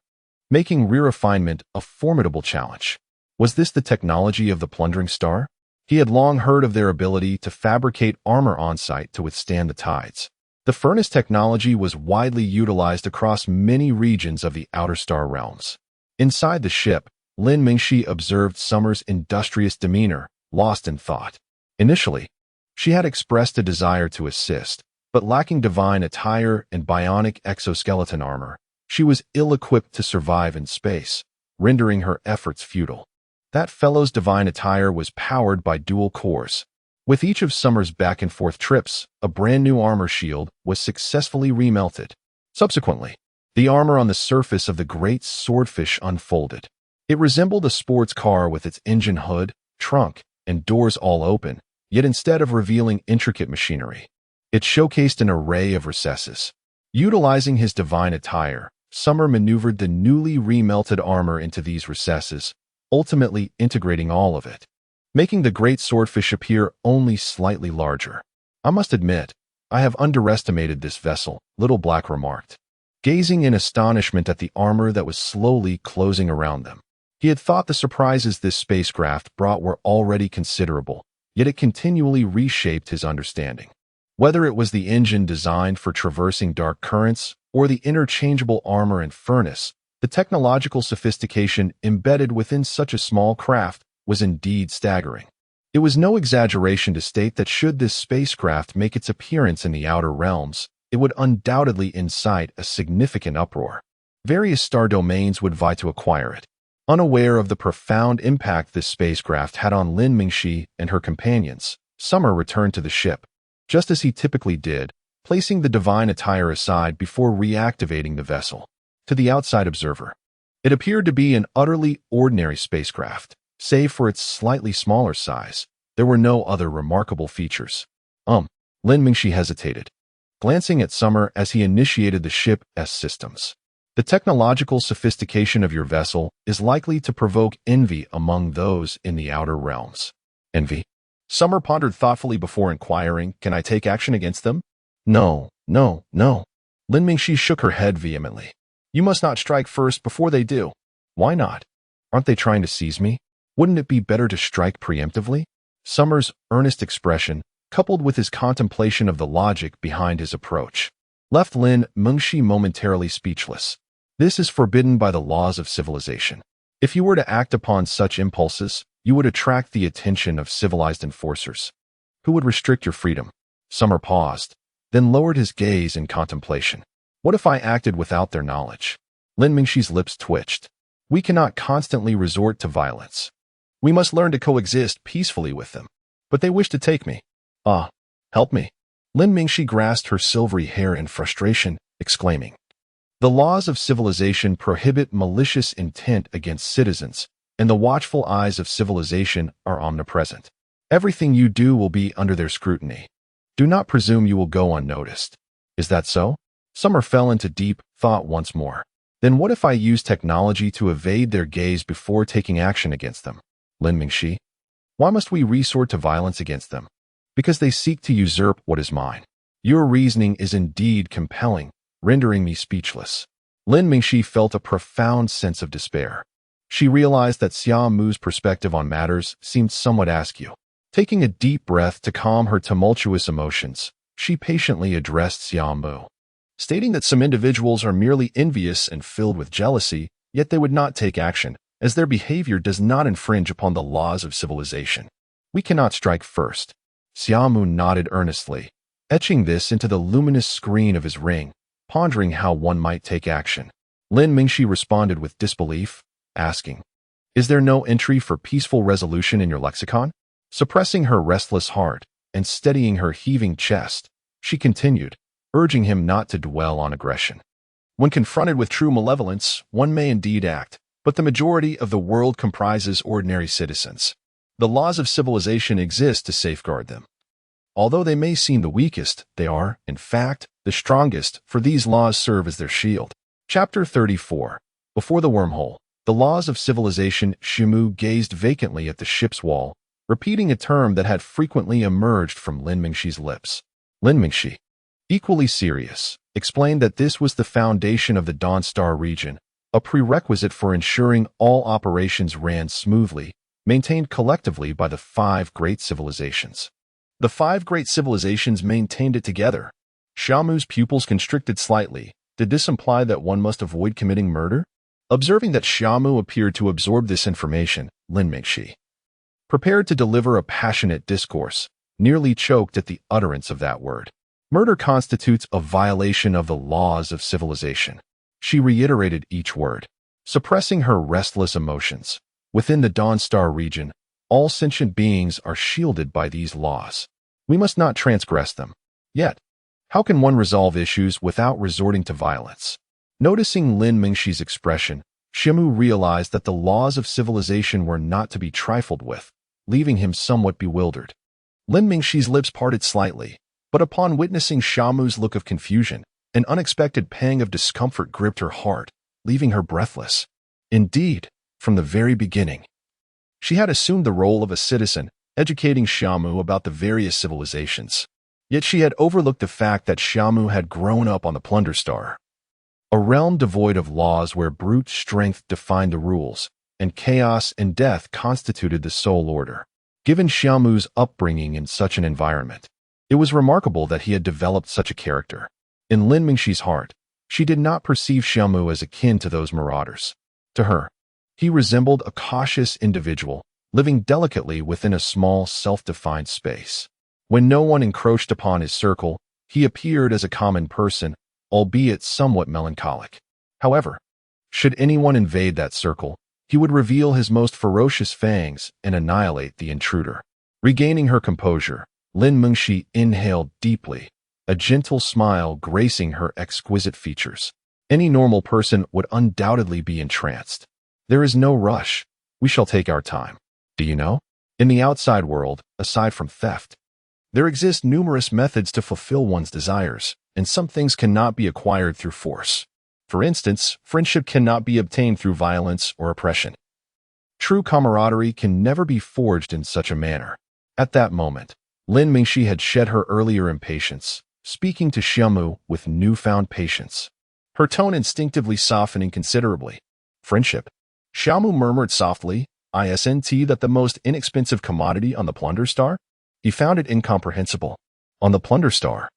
making re-refinement a formidable challenge. Was this the technology of the plundering star? He had long heard of their ability to fabricate armor on-site to withstand the tides. The furnace technology was widely utilized across many regions of the outer star realms. Inside the ship, Lin Mingxi observed Summer's industrious demeanor, lost in thought. Initially, she had expressed a desire to assist, but lacking divine attire and bionic exoskeleton armor, she was ill-equipped to survive in space, rendering her efforts futile. That fellow's divine attire was powered by dual cores. With each of Summer's back-and-forth trips, a brand-new armor shield was successfully remelted. Subsequently, the armor on the surface of the great swordfish unfolded. It resembled a sports car with its engine hood, trunk, and doors all open, yet instead of revealing intricate machinery, it showcased an array of recesses. Utilizing his divine attire, Summer maneuvered the newly remelted armor into these recesses, ultimately integrating all of it, making the great swordfish appear only slightly larger. "I must admit, I have underestimated this vessel," Little Black remarked, gazing in astonishment at the armor that was slowly closing around them. He had thought the surprises this spacecraft brought were already considerable, yet it continually reshaped his understanding. Whether it was the engine designed for traversing dark currents or the interchangeable armor and furnace, The technological sophistication embedded within such a small craft was indeed staggering. It was no exaggeration to state that should this spacecraft make its appearance in the outer realms, it would undoubtedly incite a significant uproar. Various star domains would vie to acquire it. Unaware of the profound impact this spacecraft had on Lin Mingxi and her companions, Summer returned to the ship, just as he typically did, placing the divine attire aside before reactivating the vessel. To the outside observer, it appeared to be an utterly ordinary spacecraft. Save for its slightly smaller size, there were no other remarkable features. Lin Mingxi hesitated, glancing at Summer as he initiated the ship's systems. The technological sophistication of your vessel is likely to provoke envy among those in the outer realms. Envy? Summer pondered thoughtfully before inquiring, can I take action against them? No, no, no. Lin Mingxi shook her head vehemently. You must not strike first before they do. Why not? Aren't they trying to seize me? Wouldn't it be better to strike preemptively? Summer's earnest expression, coupled with his contemplation of the logic behind his approach, left Lin Mingxi momentarily speechless. This is forbidden by the laws of civilization. If you were to act upon such impulses, you would attract the attention of civilized enforcers, who would restrict your freedom. Summer paused, then lowered his gaze in contemplation. What if I acted without their knowledge? Lin Mingxi's lips twitched. We cannot constantly resort to violence. We must learn to coexist peacefully with them. But they wish to take me. Help me. Lin Mingxi grasped her silvery hair in frustration, exclaiming. The laws of civilization prohibit malicious intent against citizens, and the watchful eyes of civilization are omnipresent. Everything you do will be under their scrutiny. Do not presume you will go unnoticed. Is that so? Summer fell into deep thought once more. Then what if I use technology to evade their gaze before taking action against them? Lin Mingxi, why must we resort to violence against them? Because they seek to usurp what is mine. Your reasoning is indeed compelling, rendering me speechless. Lin Mingxi felt a profound sense of despair. She realized that Xia Mu's perspective on matters seemed somewhat askew. Taking a deep breath to calm her tumultuous emotions, she patiently addressed Xia Mu, stating that some individuals are merely envious and filled with jealousy, yet they would not take action, as their behavior does not infringe upon the laws of civilization. We cannot strike first. Xia Mu nodded earnestly, etching this into the luminous screen of his ring, pondering how one might take action. Lin Mingxi responded with disbelief, asking, Is there no entry for peaceful resolution in your lexicon? Suppressing her restless heart and steadying her heaving chest, she continued, urging him not to dwell on aggression. When confronted with true malevolence, one may indeed act, but the majority of the world comprises ordinary citizens. The laws of civilization exist to safeguard them. Although they may seem the weakest, they are, in fact, the strongest, for these laws serve as their shield. Chapter 34. Before the wormhole, the laws of civilization. Xia Mu gazed vacantly at the ship's wall, repeating a term that had frequently emerged from Lin Mingxi's lips. Lin Mingxi, equally serious, explained that this was the foundation of the Dawn Star region, a prerequisite for ensuring all operations ran smoothly, maintained collectively by the 5 great civilizations. The 5 great civilizations maintained it together. Xia Mu's pupils constricted slightly. Did this imply that one must avoid committing murder? Observing that Xia Mu appeared to absorb this information, Lin Mingxi, prepared to deliver a passionate discourse, nearly choked at the utterance of that word. Murder constitutes a violation of the laws of civilization. She reiterated each word, suppressing her restless emotions. Within the Dawn Star region, all sentient beings are shielded by these laws. We must not transgress them. Yet, how can one resolve issues without resorting to violence? Noticing Lin Mingxi's expression, Xia Mu realized that the laws of civilization were not to be trifled with, leaving him somewhat bewildered. Lin Mingxi's lips parted slightly, but upon witnessing Xia Mu's look of confusion, an unexpected pang of discomfort gripped her heart, leaving her breathless. Indeed, from the very beginning, she had assumed the role of a citizen, educating Xia Mu about the various civilizations. Yet she had overlooked the fact that Xia Mu had grown up on the Plunder Star, a realm devoid of laws where brute strength defined the rules, and chaos and death constituted the sole order. Given Xia Mu's upbringing in such an environment, it was remarkable that he had developed such a character. In Lin Mingxi's heart, She did not perceive Xia Mu as akin to those marauders. To her, he resembled a cautious individual, living delicately within a small, self-defined space. When no one encroached upon his circle, he appeared as a common person, albeit somewhat melancholic. However, should anyone invade that circle, he would reveal his most ferocious fangs and annihilate the intruder. Regaining her composure, Lin Mengxi inhaled deeply, a gentle smile gracing her exquisite features. Any normal person would undoubtedly be entranced. There is no rush. We shall take our time. Do you know? In the outside world, aside from theft, there exist numerous methods to fulfill one's desires, and some things cannot be acquired through force. For instance, friendship cannot be obtained through violence or oppression. True camaraderie can never be forged in such a manner. At that moment, Lin Mengxi had shed her earlier impatience, speaking to Xia Mu with newfound patience, her tone instinctively softening considerably. Friendship? Xia Mu murmured softly, "Isn't that the most inexpensive commodity on the Plunder Star?" He found it incomprehensible. On the Plunder Star,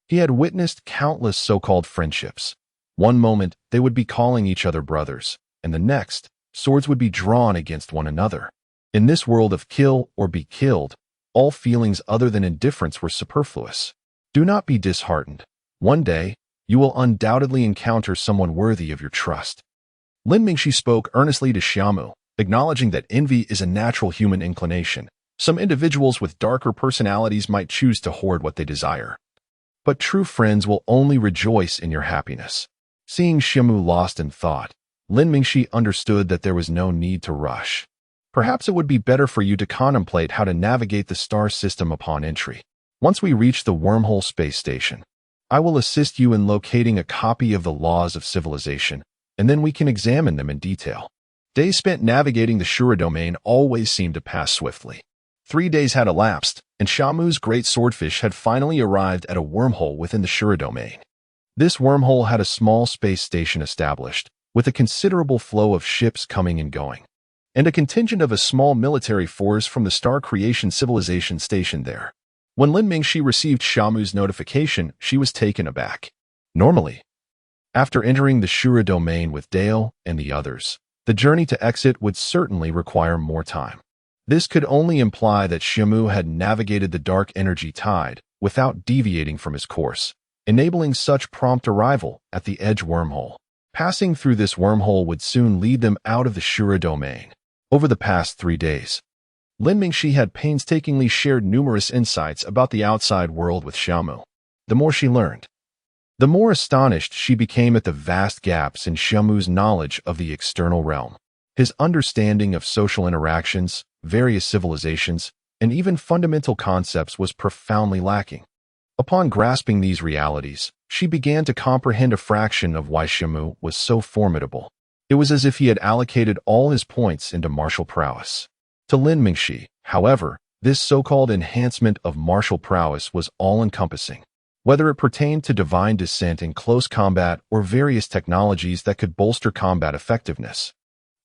he had witnessed countless so-called friendships. One moment, they would be calling each other brothers, and the next, swords would be drawn against one another. In this world of kill or be killed, all feelings other than indifference were superfluous. Do not be disheartened. One day, you will undoubtedly encounter someone worthy of your trust. Lin Mengxi spoke earnestly to Xia Mu, acknowledging that envy is a natural human inclination. Some individuals with darker personalities might choose to hoard what they desire. But true friends will only rejoice in your happiness. Seeing Xia Mu lost in thought, Lin Mengxi understood that there was no need to rush. Perhaps it would be better for you to contemplate how to navigate the star system upon entry. Once we reach the wormhole space station, I will assist you in locating a copy of the laws of civilization, and then we can examine them in detail. Days spent navigating the Shura domain always seemed to pass swiftly. 3 days had elapsed, and Xia Mu's great swordfish had finally arrived at a wormhole within the Shura domain. This wormhole had a small space station established, with a considerable flow of ships coming and going, and a contingent of a small military force from the Star Creation Civilization stationed there. When Lin Mengxi received Xia Mu's notification, she was taken aback. Normally, after entering the Shura domain with Dale and the others, the journey to exit would certainly require more time. This could only imply that Xia Mu had navigated the dark energy tide without deviating from his course, enabling such prompt arrival at the edge wormhole. Passing through this wormhole would soon lead them out of the Shura domain. Over the past 3 days, Lin Mengxi had painstakingly shared numerous insights about the outside world with Xia Mu. The more she learned, the more astonished she became at the vast gaps in Xia Mu's knowledge of the external realm. His understanding of social interactions, various civilizations, and even fundamental concepts was profoundly lacking. Upon grasping these realities, she began to comprehend a fraction of why Xia Mu was so formidable. It was as if he had allocated all his points into martial prowess. To Lin Mengxi, however, this so-called enhancement of martial prowess was all-encompassing. Whether it pertained to divine descent in close combat or various technologies that could bolster combat effectiveness,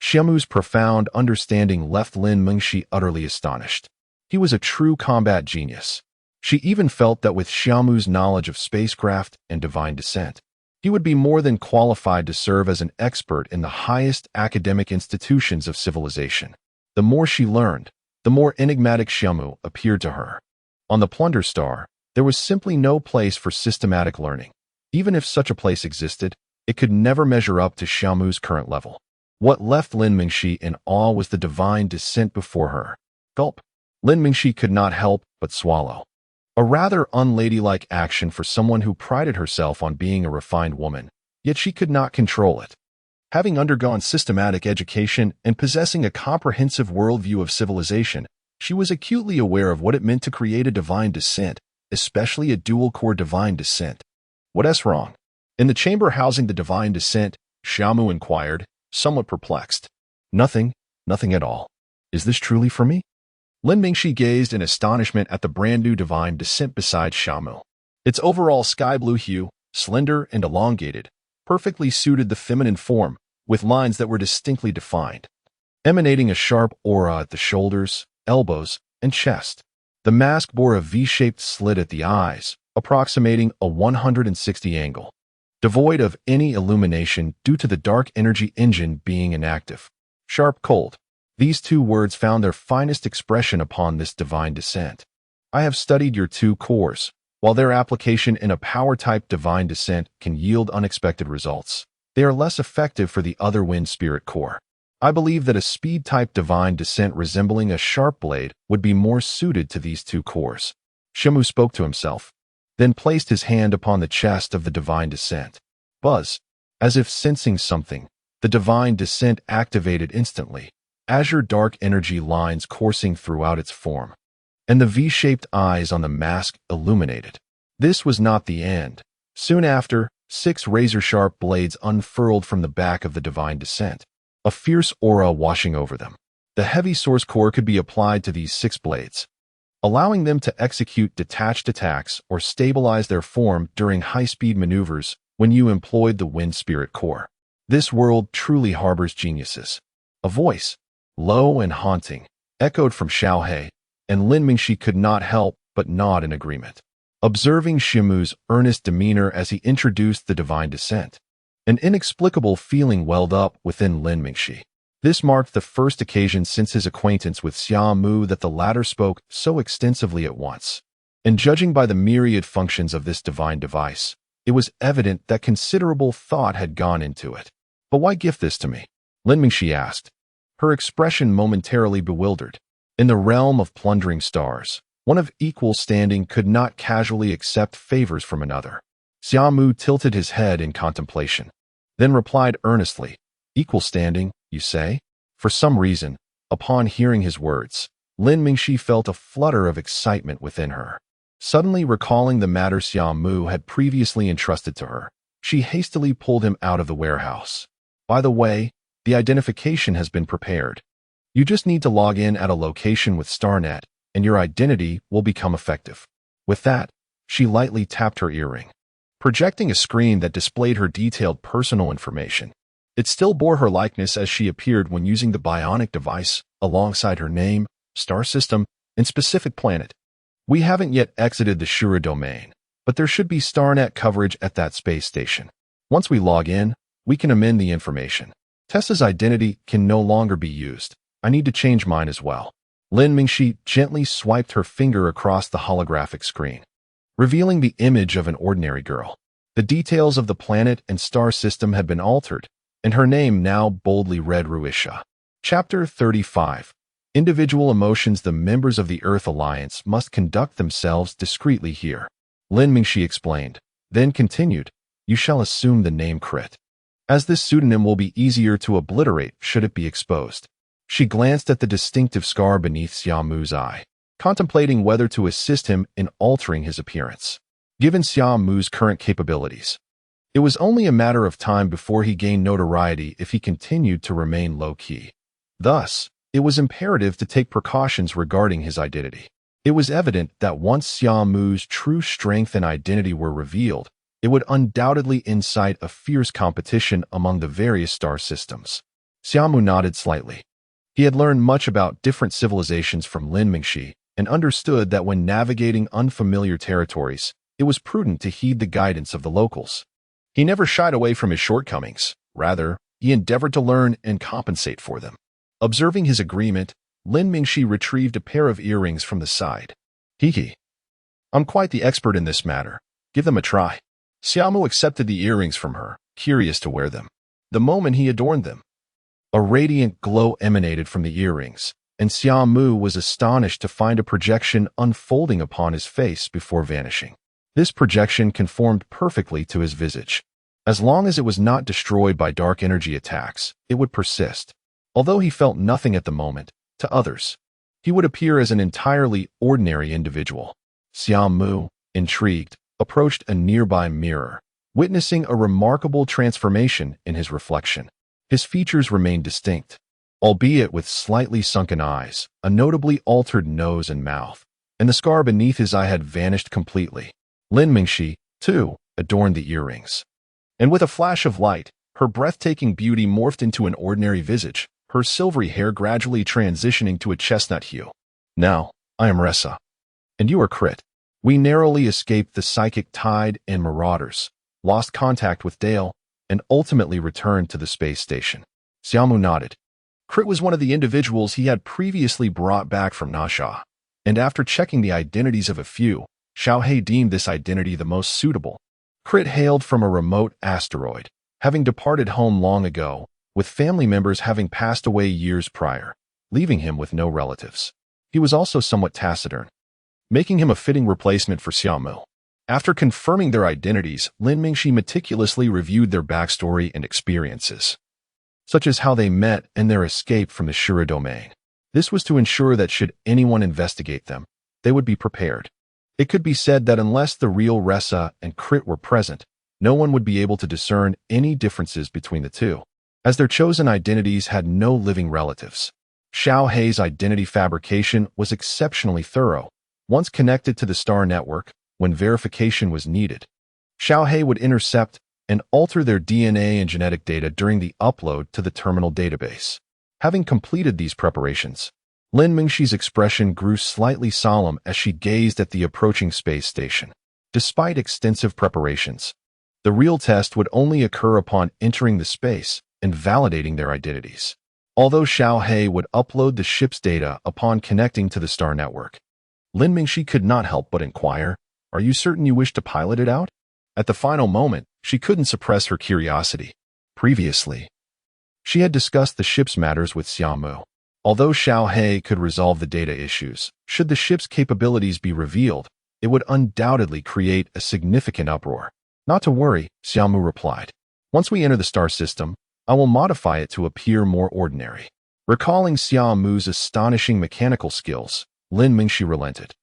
Xia Mu's profound understanding left Lin Mengxi utterly astonished. He was a true combat genius. She even felt that with Xia Mu's knowledge of spacecraft and divine descent, he would be more than qualified to serve as an expert in the highest academic institutions of civilization. The more she learned, the more enigmatic Xia Mu appeared to her. On the Plunder Star, there was simply no place for systematic learning. Even if such a place existed, it could never measure up to Xia Mu's current level. What left Lin Mengxi in awe was the divine descent before her. Gulp. Lin Mengxi could not help but swallow. A rather unladylike action for someone who prided herself on being a refined woman, yet she could not control it. Having undergone systematic education and possessing a comprehensive worldview of civilization, she was acutely aware of what it meant to create a divine descent, especially a dual-core divine descent. What's wrong? In the chamber housing the divine descent, Xia Mu inquired, somewhat perplexed. Nothing at all. Is this truly for me? Lin Mengxi gazed in astonishment at the brand-new divine descent beside Xia Mu. Its overall sky-blue hue, slender and elongated, perfectly suited the feminine form, with lines that were distinctly defined, emanating a sharp aura at the shoulders, elbows, and chest. The mask bore a V-shaped slit at the eyes, approximating a 160 angle. devoid of any illumination due to the dark energy engine being inactive. Sharp cold. These two words found their finest expression upon this divine descent. I have studied your two cores. While their application in a power-type divine descent can yield unexpected results, they are less effective for the other wind spirit core. I believe that a speed-type divine descent resembling a sharp blade would be more suited to these two cores. Xia Mu spoke to himself, then placed his hand upon the chest of the divine descent. Buzz. As if sensing something, the divine descent activated instantly, azure dark energy lines coursing throughout its form, and the V-shaped eyes on the mask illuminated. This was not the end. Soon after, 6 razor-sharp blades unfurled from the back of the divine descent, a fierce aura washing over them. The heavy source core could be applied to these 6 blades, allowing them to execute detached attacks or stabilize their form during high-speed maneuvers when you employed the wind spirit core. This world truly harbors geniuses. A voice, low and haunting, echoed from Xiaohe, and Lin Mingxi could not help but nod in agreement. Observing Xia Mu's earnest demeanor as he introduced the divine descent, an inexplicable feeling welled up within Lin Mingxi. This marked the first occasion since his acquaintance with Xia Mu that the latter spoke so extensively at once. And judging by the myriad functions of this divine device, it was evident that considerable thought had gone into it. But why gift this to me? Lin Mingxi asked, her expression momentarily bewildered. In the realm of plundering stars, one of equal standing could not casually accept favors from another. Xia Mu tilted his head in contemplation, then replied earnestly, "Equal standing, you say?" For some reason, upon hearing his words, Lin Mingxi felt a flutter of excitement within her. Suddenly recalling the matter Xia Mu had previously entrusted to her, she hastily pulled him out of the warehouse. "By the way, the identification has been prepared. You just need to log in at a location with StarNet, and your identity will become effective." With that, she lightly tapped her earring, projecting a screen that displayed her detailed personal information. It still bore her likeness as she appeared when using the bionic device, alongside her name, star system, and specific planet. "We haven't yet exited the Shura domain, but there should be StarNet coverage at that space station. Once we log in, we can amend the information. Tessa's identity can no longer be used. I need to change mine as well." Lin Mingxi gently swiped her finger across the holographic screen, revealing the image of an ordinary girl. The details of the planet and star system had been altered, and her name now boldly read Ruisha. Chapter 35. Individual emotions. The members of the Earth Alliance must conduct themselves discreetly here, Lin Mingxi explained, then continued, "You shall assume the name Crit, as this pseudonym will be easier to obliterate should it be exposed." She glanced at the distinctive scar beneath Xia Mu's eye, contemplating whether to assist him in altering his appearance. Given Xia Mu's current capabilities, it was only a matter of time before he gained notoriety if he continued to remain low-key. Thus, it was imperative to take precautions regarding his identity. It was evident that once Xia Mu's true strength and identity were revealed, it would undoubtedly incite a fierce competition among the various star systems. Xia Mu nodded slightly. He had learned much about different civilizations from Lin Mingxi and understood that when navigating unfamiliar territories, it was prudent to heed the guidance of the locals. He never shied away from his shortcomings. Rather, he endeavored to learn and compensate for them. Observing his agreement, Lin Mingxi retrieved a pair of earrings from the side. "Hee. I'm quite the expert in this matter. Give them a try." Xia Mu accepted the earrings from her, curious to wear them. The moment he adorned them, a radiant glow emanated from the earrings, and Xia Mu was astonished to find a projection unfolding upon his face before vanishing. This projection conformed perfectly to his visage. As long as it was not destroyed by dark energy attacks, it would persist. Although he felt nothing at the moment, to others, he would appear as an entirely ordinary individual. Xia Mu, intrigued, approached a nearby mirror, witnessing a remarkable transformation in his reflection. His features remained distinct, albeit with slightly sunken eyes, a notably altered nose and mouth, and the scar beneath his eye had vanished completely. Lin Mingxi, too, adorned the earrings. And with a flash of light, her breathtaking beauty morphed into an ordinary visage, her silvery hair gradually transitioning to a chestnut hue. "Now, I am Ressa. And you are Crit. We narrowly escaped the psychic tide and marauders," lost contact with Dale, and ultimately returned to the space station. Xia Mu nodded. Crit was one of the individuals he had previously brought back from Nasha, and after checking the identities of a few, Xiaohe deemed this identity the most suitable. Crit hailed from a remote asteroid, having departed home long ago, with family members having passed away years prior, leaving him with no relatives. He was also somewhat taciturn, making him a fitting replacement for Xia Mu. After confirming their identities, Lin Mingxi meticulously reviewed their backstory and experiences, such as how they met and their escape from the Shura domain. This was to ensure that should anyone investigate them, they would be prepared. It could be said that unless the real Ressa and Crit were present, no one would be able to discern any differences between the two, as their chosen identities had no living relatives. Xiao Hei's identity fabrication was exceptionally thorough. Once connected to the star network, when verification was needed, Xiao Hei would intercept and alter their DNA and genetic data during the upload to the terminal database. Having completed these preparations, Lin Mingxi's expression grew slightly solemn as she gazed at the approaching space station. Despite extensive preparations, the real test would only occur upon entering the space and validating their identities. Although Xiao Hei would upload the ship's data upon connecting to the star network, Lin Mingxi could not help but inquire, "Are you certain you wish to pilot it out?" At the final moment, she couldn't suppress her curiosity. Previously, she had discussed the ship's matters with Xia Mu. Although Xiao Hei could resolve the data issues, should the ship's capabilities be revealed, it would undoubtedly create a significant uproar. "Not to worry," Xia Mu replied. "Once we enter the star system, I will modify it to appear more ordinary." Recalling Xia Mu's astonishing mechanical skills, Lin Mingxi relented.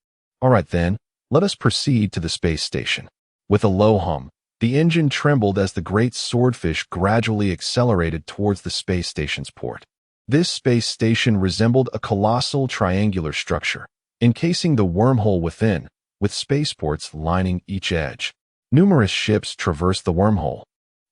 "All right then, let us proceed to the space station." With a low hum, the engine trembled as the great swordfish gradually accelerated towards the space station's port. This space station resembled a colossal triangular structure, encasing the wormhole within, with spaceports lining each edge. Numerous ships traversed the wormhole,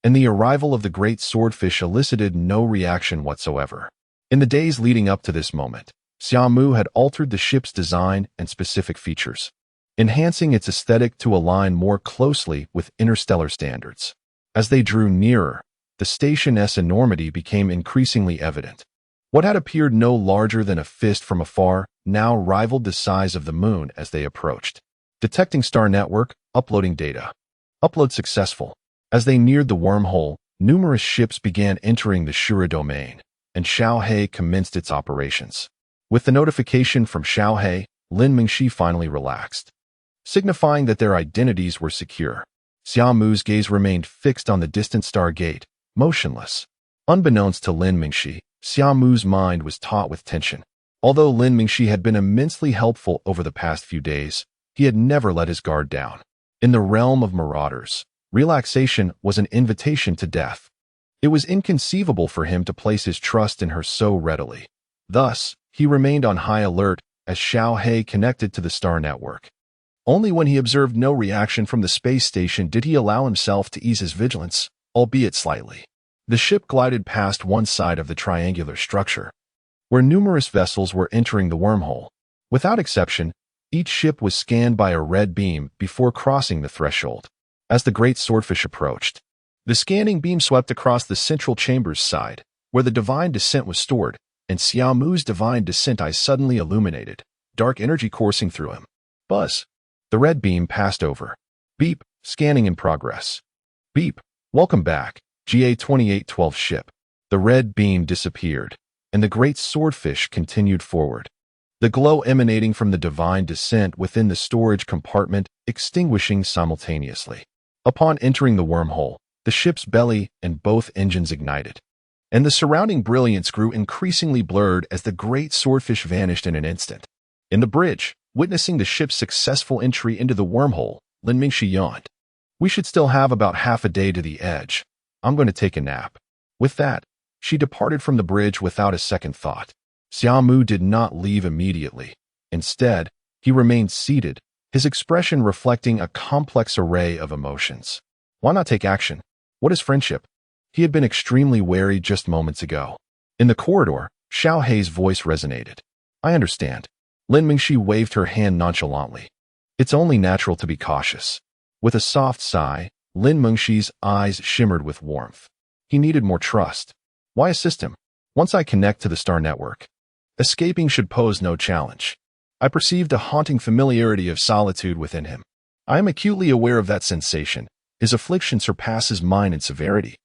and the arrival of the great swordfish elicited no reaction whatsoever. In the days leading up to this moment, Xia Mu had altered the ship's design and specific features, enhancing its aesthetic to align more closely with interstellar standards. As they drew nearer, the station's enormity became increasingly evident. What had appeared no larger than a fist from afar now rivaled the size of the moon as they approached. Detecting star network, uploading data. Upload successful. As they neared the wormhole, numerous ships began entering the Shura domain, and Xiao Hei commenced its operations. With the notification from Xiao Hei, Lin Mingxi finally relaxed, signifying that their identities were secure. Xia Mu's gaze remained fixed on the distant star gate, motionless. Unbeknownst to Lin Mingxi, Xia Mu's mind was taut with tension. Although Lin Mingxi had been immensely helpful over the past few days, he had never let his guard down. In the realm of marauders, relaxation was an invitation to death. It was inconceivable for him to place his trust in her so readily. Thus, he remained on high alert as Xiao Hei connected to the star network. Only when he observed no reaction from the space station did he allow himself to ease his vigilance, albeit slightly. The ship glided past one side of the triangular structure, where numerous vessels were entering the wormhole. Without exception, each ship was scanned by a red beam before crossing the threshold. As the great swordfish approached, the scanning beam swept across the central chamber's side, where the divine descent was stored, and Xia Mu's divine descent eyes suddenly illuminated, dark energy coursing through him. Buzz. The red beam passed over. Beep. Scanning in progress. Beep. Welcome back, GA-2812 ship. The red beam disappeared, and the great swordfish continued forward, the glow emanating from the divine descent within the storage compartment extinguishing simultaneously. Upon entering the wormhole, the ship's belly and both engines ignited, and the surrounding brilliance grew increasingly blurred as the great swordfish vanished in an instant. In the bridge, witnessing the ship's successful entry into the wormhole, Lin Mingxi yawned. "We should still have about half a day to the edge. I'm going to take a nap." With that, she departed from the bridge without a second thought. Xia Mu did not leave immediately. Instead, he remained seated, his expression reflecting a complex array of emotions. Why not take action? What is friendship? He had been extremely wary just moments ago. In the corridor, Xiao Hei's voice resonated. "I understand." Lin Mingxi waved her hand nonchalantly. "It's only natural to be cautious." With a soft sigh, Lin Mengxi's eyes shimmered with warmth. He needed more trust. Why assist him? Once I connect to the star network, escaping should pose no challenge. I perceived a haunting familiarity of solitude within him. I am acutely aware of that sensation. His affliction surpasses mine in severity.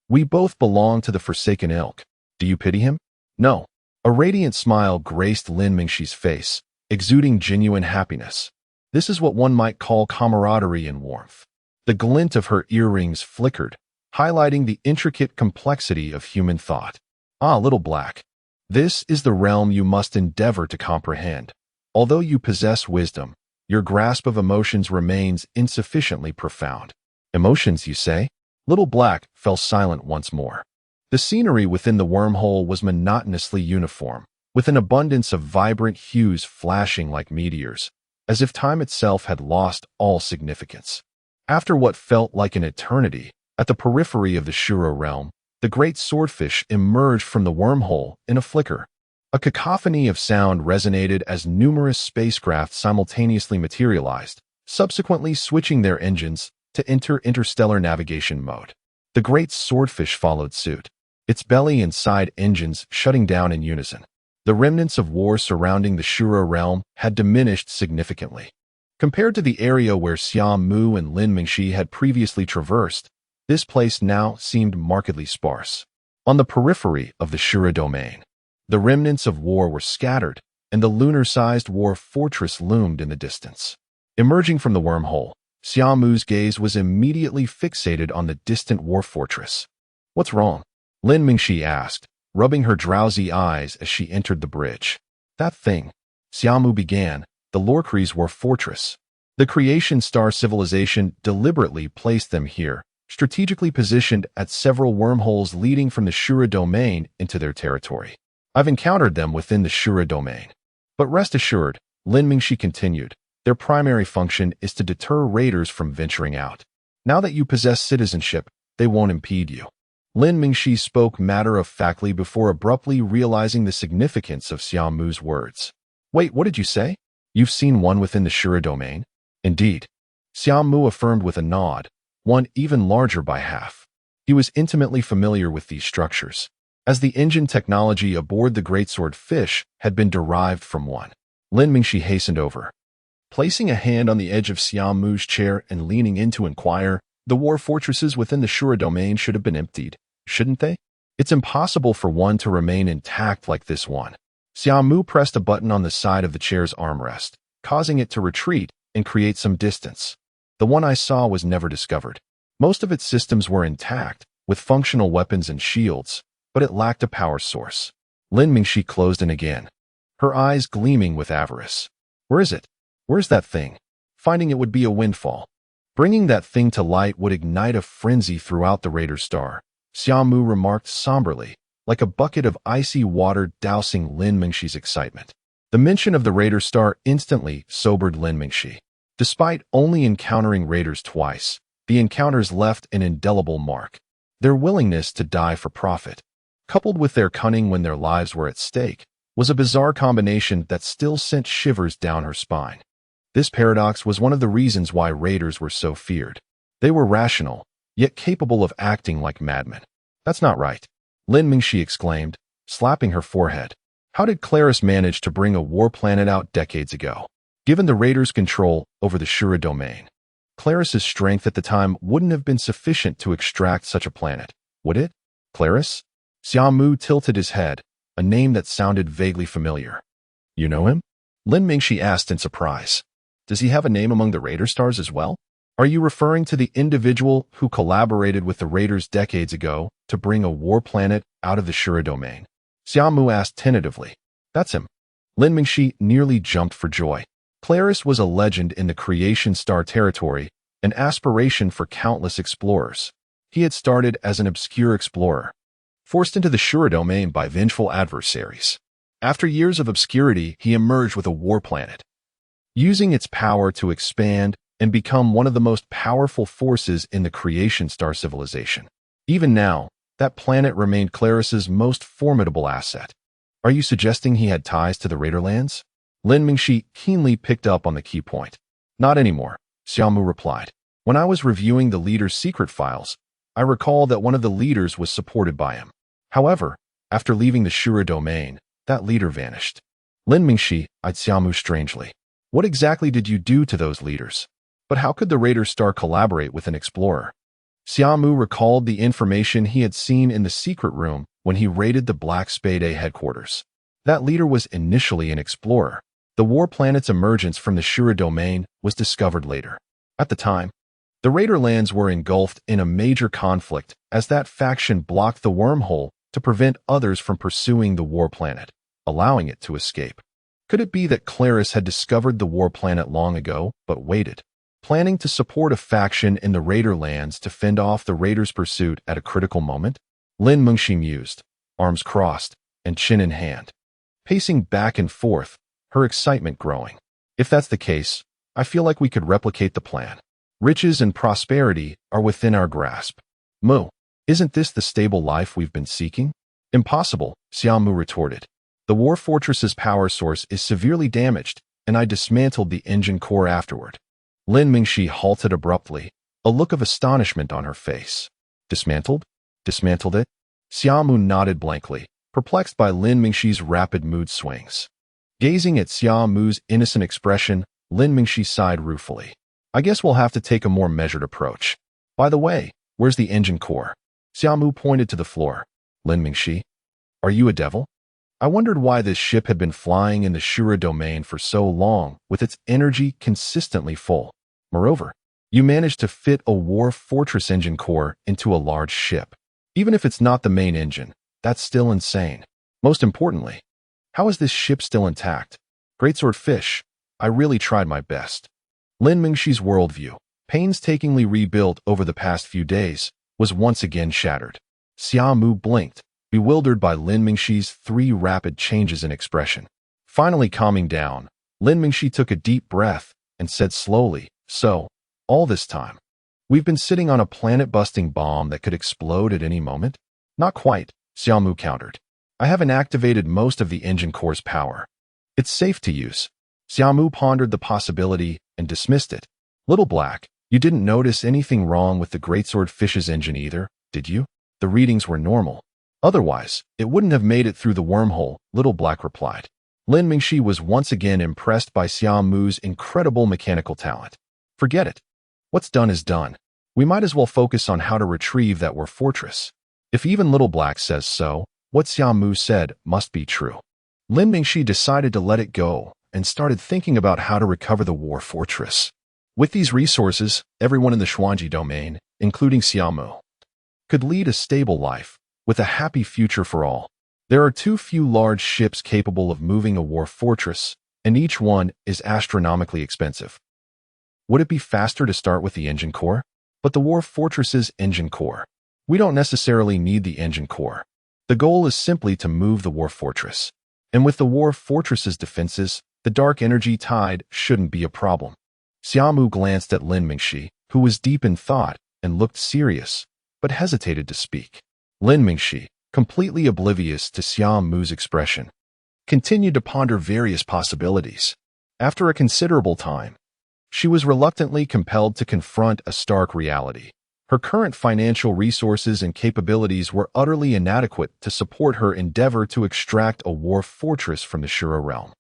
We both belong to the forsaken ilk. Do you pity him? No. A radiant smile graced Lin Mengxi's face, exuding genuine happiness. This is what one might call camaraderie and warmth. The glint of her earrings flickered, highlighting the intricate complexity of human thought. Ah, little black. This is the realm you must endeavor to comprehend. Although you possess wisdom, your grasp of emotions remains insufficiently profound. Emotions, you say? Little Black fell silent once more. The scenery within the wormhole was monotonously uniform, with an abundance of vibrant hues flashing like meteors, as if time itself had lost all significance. After what felt like an eternity, at the periphery of the Shuro realm, the great swordfish emerged from the wormhole in a flicker. A cacophony of sound resonated as numerous spacecraft simultaneously materialized, subsequently switching their engines to enter interstellar navigation mode. The great swordfish followed suit, its belly and side engines shutting down in unison. The remnants of war surrounding the Shuro realm had diminished significantly. Compared to the area where Xia Mu and Lin Mengxi had previously traversed, this place now seemed markedly sparse. On the periphery of the Shuro domain, the remnants of war were scattered, and the lunar-sized war fortress loomed in the distance. Emerging from the wormhole, Xia Mu's gaze was immediately fixated on the distant war fortress. What's wrong? Lin Mengxi asked, rubbing her drowsy eyes as she entered the bridge. That thing, Xia Mu began, the Lorcre's war fortress. The creation star civilization deliberately placed them here, strategically positioned at several wormholes leading from the Shuro domain into their territory. I've encountered them within the Shuro domain. But rest assured, Lin Mengxi continued, their primary function is to deter raiders from venturing out. Now that you possess citizenship, they won't impede you. Lin Mengxi spoke matter-of-factly before abruptly realizing the significance of Xia Mu's words. Wait, what did you say? You've seen one within the Shuro domain? Indeed. Xia Mu affirmed with a nod, one even larger by half. He was intimately familiar with these structures, as the engine technology aboard the Great Swordfish had been derived from one. Lin Mengxi hastened over, placing a hand on the edge of Xia Mu's chair and leaning in to inquire, the war fortresses within the Shuro domain should have been emptied, shouldn't they? It's impossible for one to remain intact like this one. Xia Mu pressed a button on the side of the chair's armrest, causing it to retreat and create some distance. The one I saw was never discovered. Most of its systems were intact, with functional weapons and shields, but it lacked a power source. Lin Mengxi closed in again, her eyes gleaming with avarice. Where is it? Where's that thing? Finding it would be a windfall. Bringing that thing to light would ignite a frenzy throughout the Raider Star, Xia Mu remarked somberly, like a bucket of icy water dousing Lin Mengxi's excitement. The mention of the Raider Star instantly sobered Lin Mengxi. Despite only encountering raiders twice, the encounters left an indelible mark. Their willingness to die for profit, coupled with their cunning when their lives were at stake, was a bizarre combination that still sent shivers down her spine. This paradox was one of the reasons why raiders were so feared. They were rational, yet capable of acting like madmen. That's not right, Lin Mengxi exclaimed, slapping her forehead. How did Claris manage to bring a war planet out decades ago? Given the raiders' control over the Shuro domain, Claris's strength at the time wouldn't have been sufficient to extract such a planet, would it? Claris? Xia Mu tilted his head, a name that sounded vaguely familiar. You know him? Lin Mengxi asked in surprise. Does he have a name among the Raider Stars as well? Are you referring to the individual who collaborated with the Raiders decades ago to bring a war planet out of the Shuro domain? Xia Mu asked tentatively. That's him. Lin Mengxi nearly jumped for joy. Claris was a legend in the Creation Star territory, an aspiration for countless explorers. He had started as an obscure explorer, forced into the Shuro domain by vengeful adversaries. After years of obscurity, he emerged with a war planet, using its power to expand and become one of the most powerful forces in the Creation Star civilization. Even now, that planet remained Claris's most formidable asset. Are you suggesting he had ties to the Raiderlands? Lin Mengxi keenly picked up on the key point. Not anymore, Xia Mu replied. When I was reviewing the leader's secret files, I recall that one of the leaders was supported by him. However, after leaving the Shura domain, that leader vanished. Lin Mingxi eyed Xia Mu strangely. What exactly did you do to those leaders? But how could the Raider Star collaborate with an explorer? Xia Mu recalled the information he had seen in the secret room when he raided the Black Spade A headquarters. That leader was initially an explorer. The war planet's emergence from the Shura domain was discovered later. At the time, the Raider lands were engulfed in a major conflict as that faction blocked the wormhole to prevent others from pursuing the war planet, allowing it to escape. Could it be that Claris had discovered the war planet long ago, but waited, planning to support a faction in the Raider lands to fend off the Raiders' pursuit at a critical moment? Lin Mengxi mused, arms crossed and chin in hand, pacing back and forth, her excitement growing. If that's the case, I feel like we could replicate the plan. Riches and prosperity are within our grasp. Mu, isn't this the stable life we've been seeking? Impossible, Xia Mu retorted. The war fortress's power source is severely damaged, and I dismantled the engine core afterward. Lin Mingxi halted abruptly, a look of astonishment on her face. Dismantled? Dismantled it? Xia Mu nodded blankly, perplexed by Lin Mingxi's rapid mood swings. Gazing at Xia Mu's innocent expression, Lin Mingxi sighed ruefully. I guess we'll have to take a more measured approach. By the way, where's the engine core? Xia Mu pointed to the floor. Lin Mingxi, are you a devil? I wondered why this ship had been flying in the Shura domain for so long, with its energy consistently full. Moreover, you managed to fit a war fortress engine core into a large ship. Even if it's not the main engine, that's still insane. Most importantly, how is this ship still intact? Greatsword Fish, I really tried my best. Lin Mingxi's worldview, painstakingly rebuilt over the past few days, was once again shattered. Xia Mu blinked, bewildered by Lin Mingxi's 3 rapid changes in expression. Finally calming down, Lin Mingxi took a deep breath and said slowly, so, all this time, we've been sitting on a planet-busting bomb that could explode at any moment? Not quite, Xia Mu countered. I haven't activated most of the engine core's power. It's safe to use. Xia Mu pondered the possibility and dismissed it. Little Black, you didn't notice anything wrong with the Greatsword Fish's engine either, did you? The readings were normal. Otherwise, it wouldn't have made it through the wormhole, Little Black replied. Lin Mingxi was once again impressed by Xia Mu's incredible mechanical talent. Forget it. What's done is done. We might as well focus on how to retrieve that war fortress. If even Little Black says so, what Xia Mu said must be true. Lin Mingxi decided to let it go and started thinking about how to recover the war fortress. With these resources, everyone in the Xuanji domain, including Xia Mu, could lead a stable life, with a happy future for all. There are too few large ships capable of moving a war fortress, and each one is astronomically expensive. Would it be faster to start with the engine core? But the war fortress's engine core. We don't necessarily need the engine core. The goal is simply to move the war fortress. And with the war fortress's defenses, the dark energy tide shouldn't be a problem. Xia Mu glanced at Lin Mingxi, who was deep in thought and looked serious, but hesitated to speak. Lin Mingxi, completely oblivious to Xia Mu's expression, continued to ponder various possibilities. After a considerable time, she was reluctantly compelled to confront a stark reality. Her current financial resources and capabilities were utterly inadequate to support her endeavor to extract a war fortress from the Shura realm.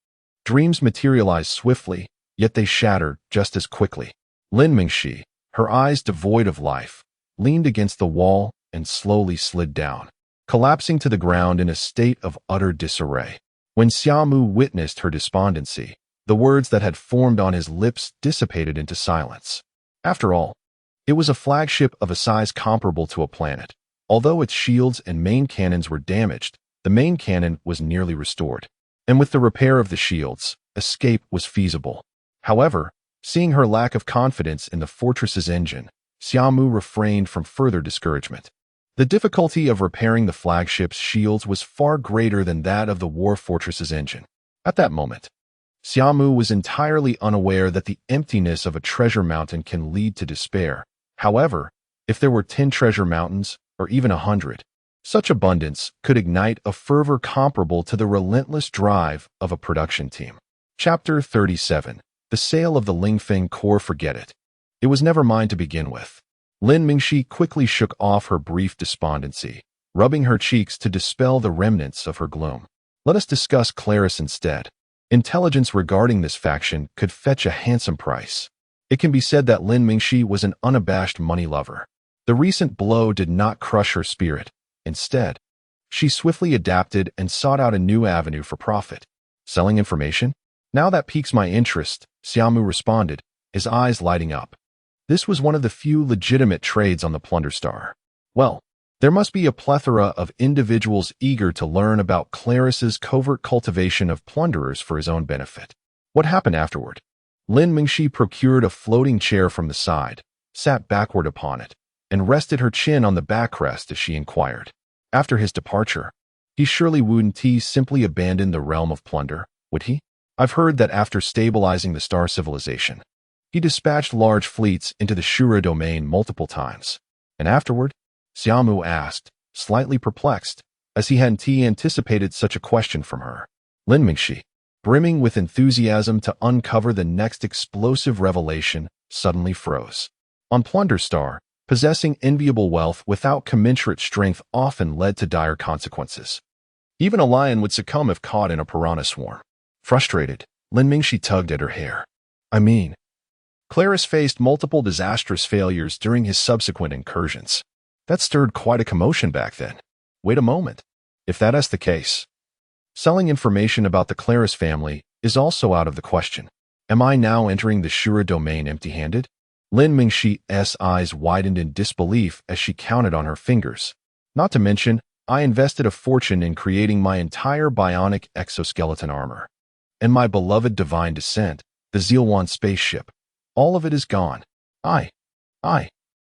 Dreams materialized swiftly, yet they shattered just as quickly. Lin Mingxi, her eyes devoid of life, leaned against the wall and slowly slid down, collapsing to the ground in a state of utter disarray. When Xia Mu witnessed her despondency, the words that had formed on his lips dissipated into silence. After all, it was a flagship of a size comparable to a planet. Although its shields and main cannons were damaged, the main cannon was nearly restored. And with the repair of the shields, escape was feasible. However, seeing her lack of confidence in the fortress's engine, Xia Mu refrained from further discouragement. The difficulty of repairing the flagship's shields was far greater than that of the war fortress's engine. At that moment, Xia Mu was entirely unaware that the emptiness of a treasure mountain can lead to despair. However, if there were 10 treasure mountains, or even 100, such abundance could ignite a fervor comparable to the relentless drive of a production team. Chapter 37. The Sale of the Lingfeng Core. Forget it. It was never mine to begin with. Lin Mingxi quickly shook off her brief despondency, rubbing her cheeks to dispel the remnants of her gloom. Let us discuss Claris instead. Intelligence regarding this faction could fetch a handsome price. It can be said that Lin Mingxi was an unabashed money lover. The recent blow did not crush her spirit. Instead, she swiftly adapted and sought out a new avenue for profit. Selling information? Now that piques my interest, Xia Mu responded, his eyes lighting up. This was one of the few legitimate trades on the Plunder Star. Well, there must be a plethora of individuals eager to learn about Claris's covert cultivation of plunderers for his own benefit. What happened afterward? Lin Mingxi procured a floating chair from the side, sat backward upon it, and rested her chin on the backrest as she inquired. After his departure, he surely wouldn't simply abandon the realm of plunder, would he? I've heard that after stabilizing the star civilization, he dispatched large fleets into the Shura domain multiple times. And afterward? Xia Mu asked, slightly perplexed, as he hadn't anticipated such a question from her. Lin Mingxi, brimming with enthusiasm to uncover the next explosive revelation, suddenly froze. On Plunder Star, possessing enviable wealth without commensurate strength often led to dire consequences. Even a lion would succumb if caught in a piranha swarm. Frustrated, Lin Mingxi tugged at her hair. Claris faced multiple disastrous failures during his subsequent incursions. That stirred quite a commotion back then. Wait a moment. If that is the case, selling information about the Claris family is also out of the question. Am I now entering the Shura domain empty-handed? Lin Mingxi's eyes widened in disbelief as she counted on her fingers. Not to mention, I invested a fortune in creating my entire bionic exoskeleton armor. And my beloved divine descent, the Zealwan spaceship. All of it is gone. I.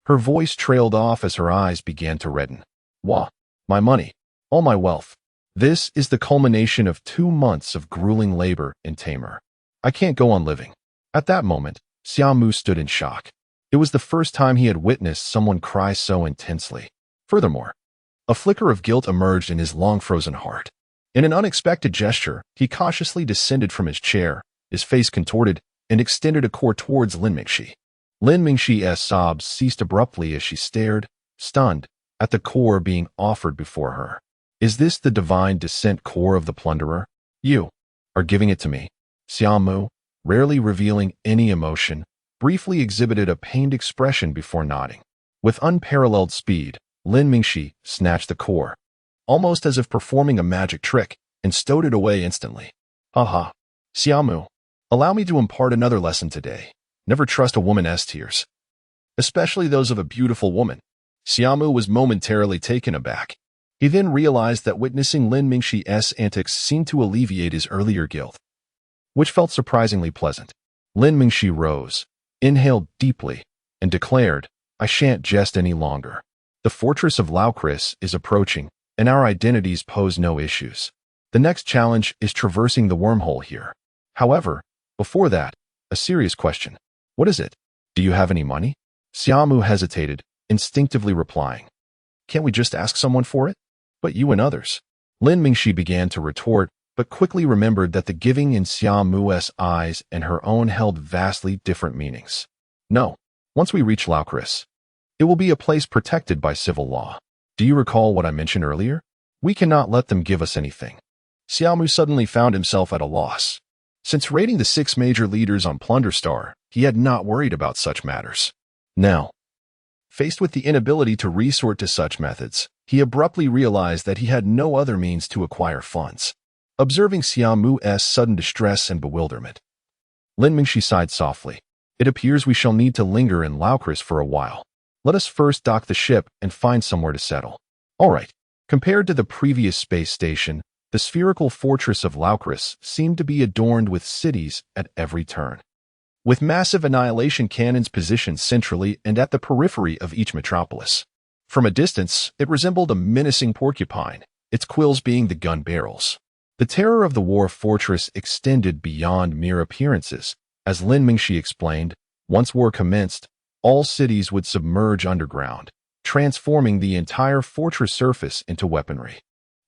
Her voice trailed off as her eyes began to redden. Wah, my money, all my wealth. This is the culmination of 2 months of grueling labor in Tamer. I can't go on living. At that moment, Xia Mu stood in shock. It was the first time he had witnessed someone cry so intensely. Furthermore, a flicker of guilt emerged in his long-frozen heart. In an unexpected gesture, he cautiously descended from his chair, his face contorted, and extended a core towards Lin Mingxi. Lin Mingxi's sobs ceased abruptly as she stared, stunned, at the core being offered before her. Is this the divine descent core of the plunderer? You are giving it to me. Xia Mu, rarely revealing any emotion, briefly exhibited a pained expression before nodding. With unparalleled speed, Lin Mingxi snatched the core, almost as if performing a magic trick, and stowed it away instantly. Haha. Xia Mu, allow me to impart another lesson today. Never trust a woman's tears, especially those of a beautiful woman. Xia Mu was momentarily taken aback. He then realized that witnessing Lin Mingxi's antics seemed to alleviate his earlier guilt, which felt surprisingly pleasant. Lin Mingxi rose, inhaled deeply, and declared, I shan't jest any longer. The fortress of Laucris is approaching, and our identities pose no issues. The next challenge is traversing the wormhole here. However, before that, a serious question. What is it? Do you have any money? Xia Mu hesitated, instinctively replying. Can't we just ask someone for it? But you and others. Lin Mingxi began to retort, but quickly remembered that the giving in Xia Mu's eyes and her own held vastly different meanings. No. Once we reach Laucris, it will be a place protected by civil law. Do you recall what I mentioned earlier? We cannot let them give us anything. Xia Mu suddenly found himself at a loss. Since raiding the 6 major leaders on Plunder Star, he had not worried about such matters. Now, faced with the inability to resort to such methods, he abruptly realized that he had no other means to acquire funds. Observing Xia Mu's sudden distress and bewilderment, Lin Mingxi sighed softly. It appears we shall need to linger in Laucris for a while. Let us first dock the ship and find somewhere to settle. All right. Compared to the previous space station, the spherical fortress of Laucris seemed to be adorned with cities at every turn, with massive annihilation cannons positioned centrally and at the periphery of each metropolis. From a distance, it resembled a menacing porcupine, its quills being the gun barrels. The terror of the war fortress extended beyond mere appearances. As Lin Mingxi explained, once war commenced, all cities would submerge underground, transforming the entire fortress surface into weaponry.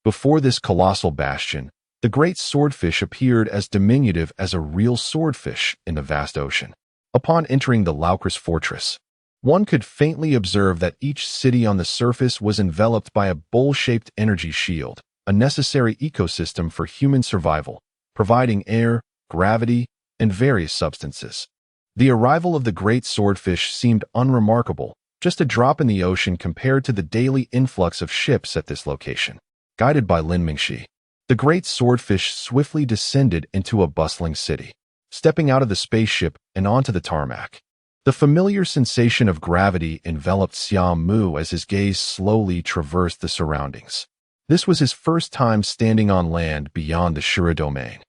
Before this colossal bastion, the great swordfish appeared as diminutive as a real swordfish in the vast ocean. Upon entering the Laukris fortress, one could faintly observe that each city on the surface was enveloped by a bowl-shaped energy shield, a necessary ecosystem for human survival, providing air, gravity, and various substances. The arrival of the great swordfish seemed unremarkable, just a drop in the ocean compared to the daily influx of ships at this location. Guided by Lin Mingxi, the great swordfish swiftly descended into a bustling city, stepping out of the spaceship and onto the tarmac. The familiar sensation of gravity enveloped Xia Mu as his gaze slowly traversed the surroundings. This was his first time standing on land beyond the Shura domain.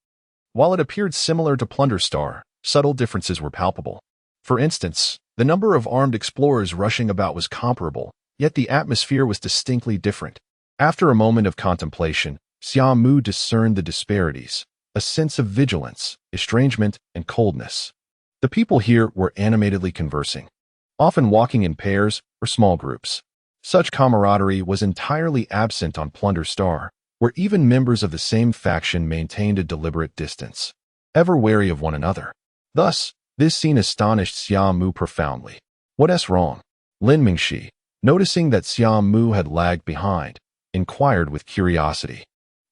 While it appeared similar to Plunder Star, subtle differences were palpable. For instance, the number of armed explorers rushing about was comparable, yet the atmosphere was distinctly different. After a moment of contemplation, Xia Mu discerned the disparities, a sense of vigilance, estrangement, and coldness. The people here were animatedly conversing, often walking in pairs or small groups. Such camaraderie was entirely absent on Plunder Star, where even members of the same faction maintained a deliberate distance, ever wary of one another. Thus, this scene astonished Xia Mu profoundly. What's wrong? Lin Mingxi, noticing that Xia Mu had lagged behind, inquired with curiosity.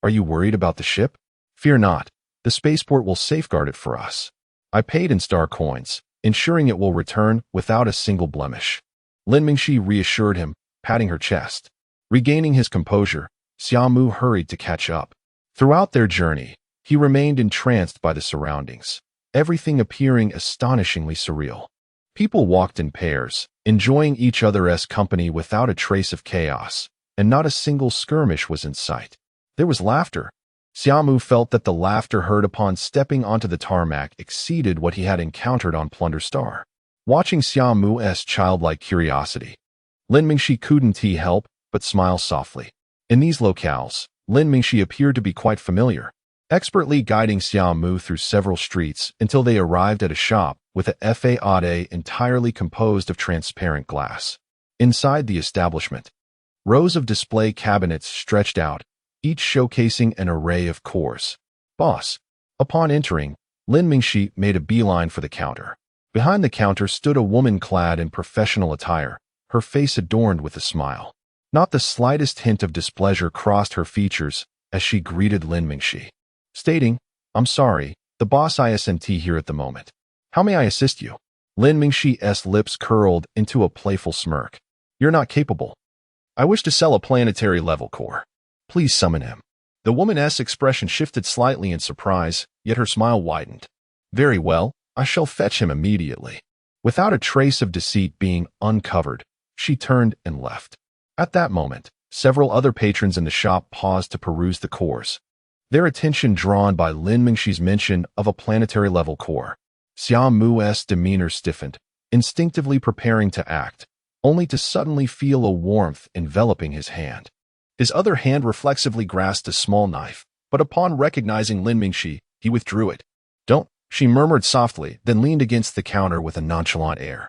Are you worried about the ship? Fear not. The spaceport will safeguard it for us. I paid in star coins, ensuring it will return without a single blemish. Lin Mingxi reassured him, patting her chest. Regaining his composure, Xia Mu hurried to catch up. Throughout their journey, he remained entranced by the surroundings, everything appearing astonishingly surreal. People walked in pairs, enjoying each other's company without a trace of chaos, and not a single skirmish was in sight. There was laughter. Xia Mu felt that the laughter heard upon stepping onto the tarmac exceeded what he had encountered on Plunder Star. Watching Xia Mu's childlike curiosity, Lin Mingxi couldn't help but smile softly. In these locales, Lin Mingxi appeared to be quite familiar, expertly guiding Xia Mu through several streets until they arrived at a shop with a faade entirely composed of transparent glass. Inside the establishment, rows of display cabinets stretched out, each showcasing an array of cores. Boss. Upon entering, Lin Mingxi made a beeline for the counter. Behind the counter stood a woman clad in professional attire, her face adorned with a smile. Not the slightest hint of displeasure crossed her features as she greeted Lin Mingxi, stating, I'm sorry, the boss isn't here at the moment. How may I assist you? Lin Mingxi's lips curled into a playful smirk. You're not capable. I wish to sell a planetary level core. Please summon him. The woman's expression shifted slightly in surprise, yet her smile widened. Very well, I shall fetch him immediately. Without a trace of deceit being uncovered, she turned and left. At that moment, several other patrons in the shop paused to peruse the cores, their attention drawn by Lin Mingxi's mention of a planetary level core. Xia Mu's demeanor stiffened, instinctively preparing to act, only to suddenly feel a warmth enveloping his hand. His other hand reflexively grasped a small knife, but upon recognizing Lin Mingxi, he withdrew it. Don't, she murmured softly, then leaned against the counter with a nonchalant air,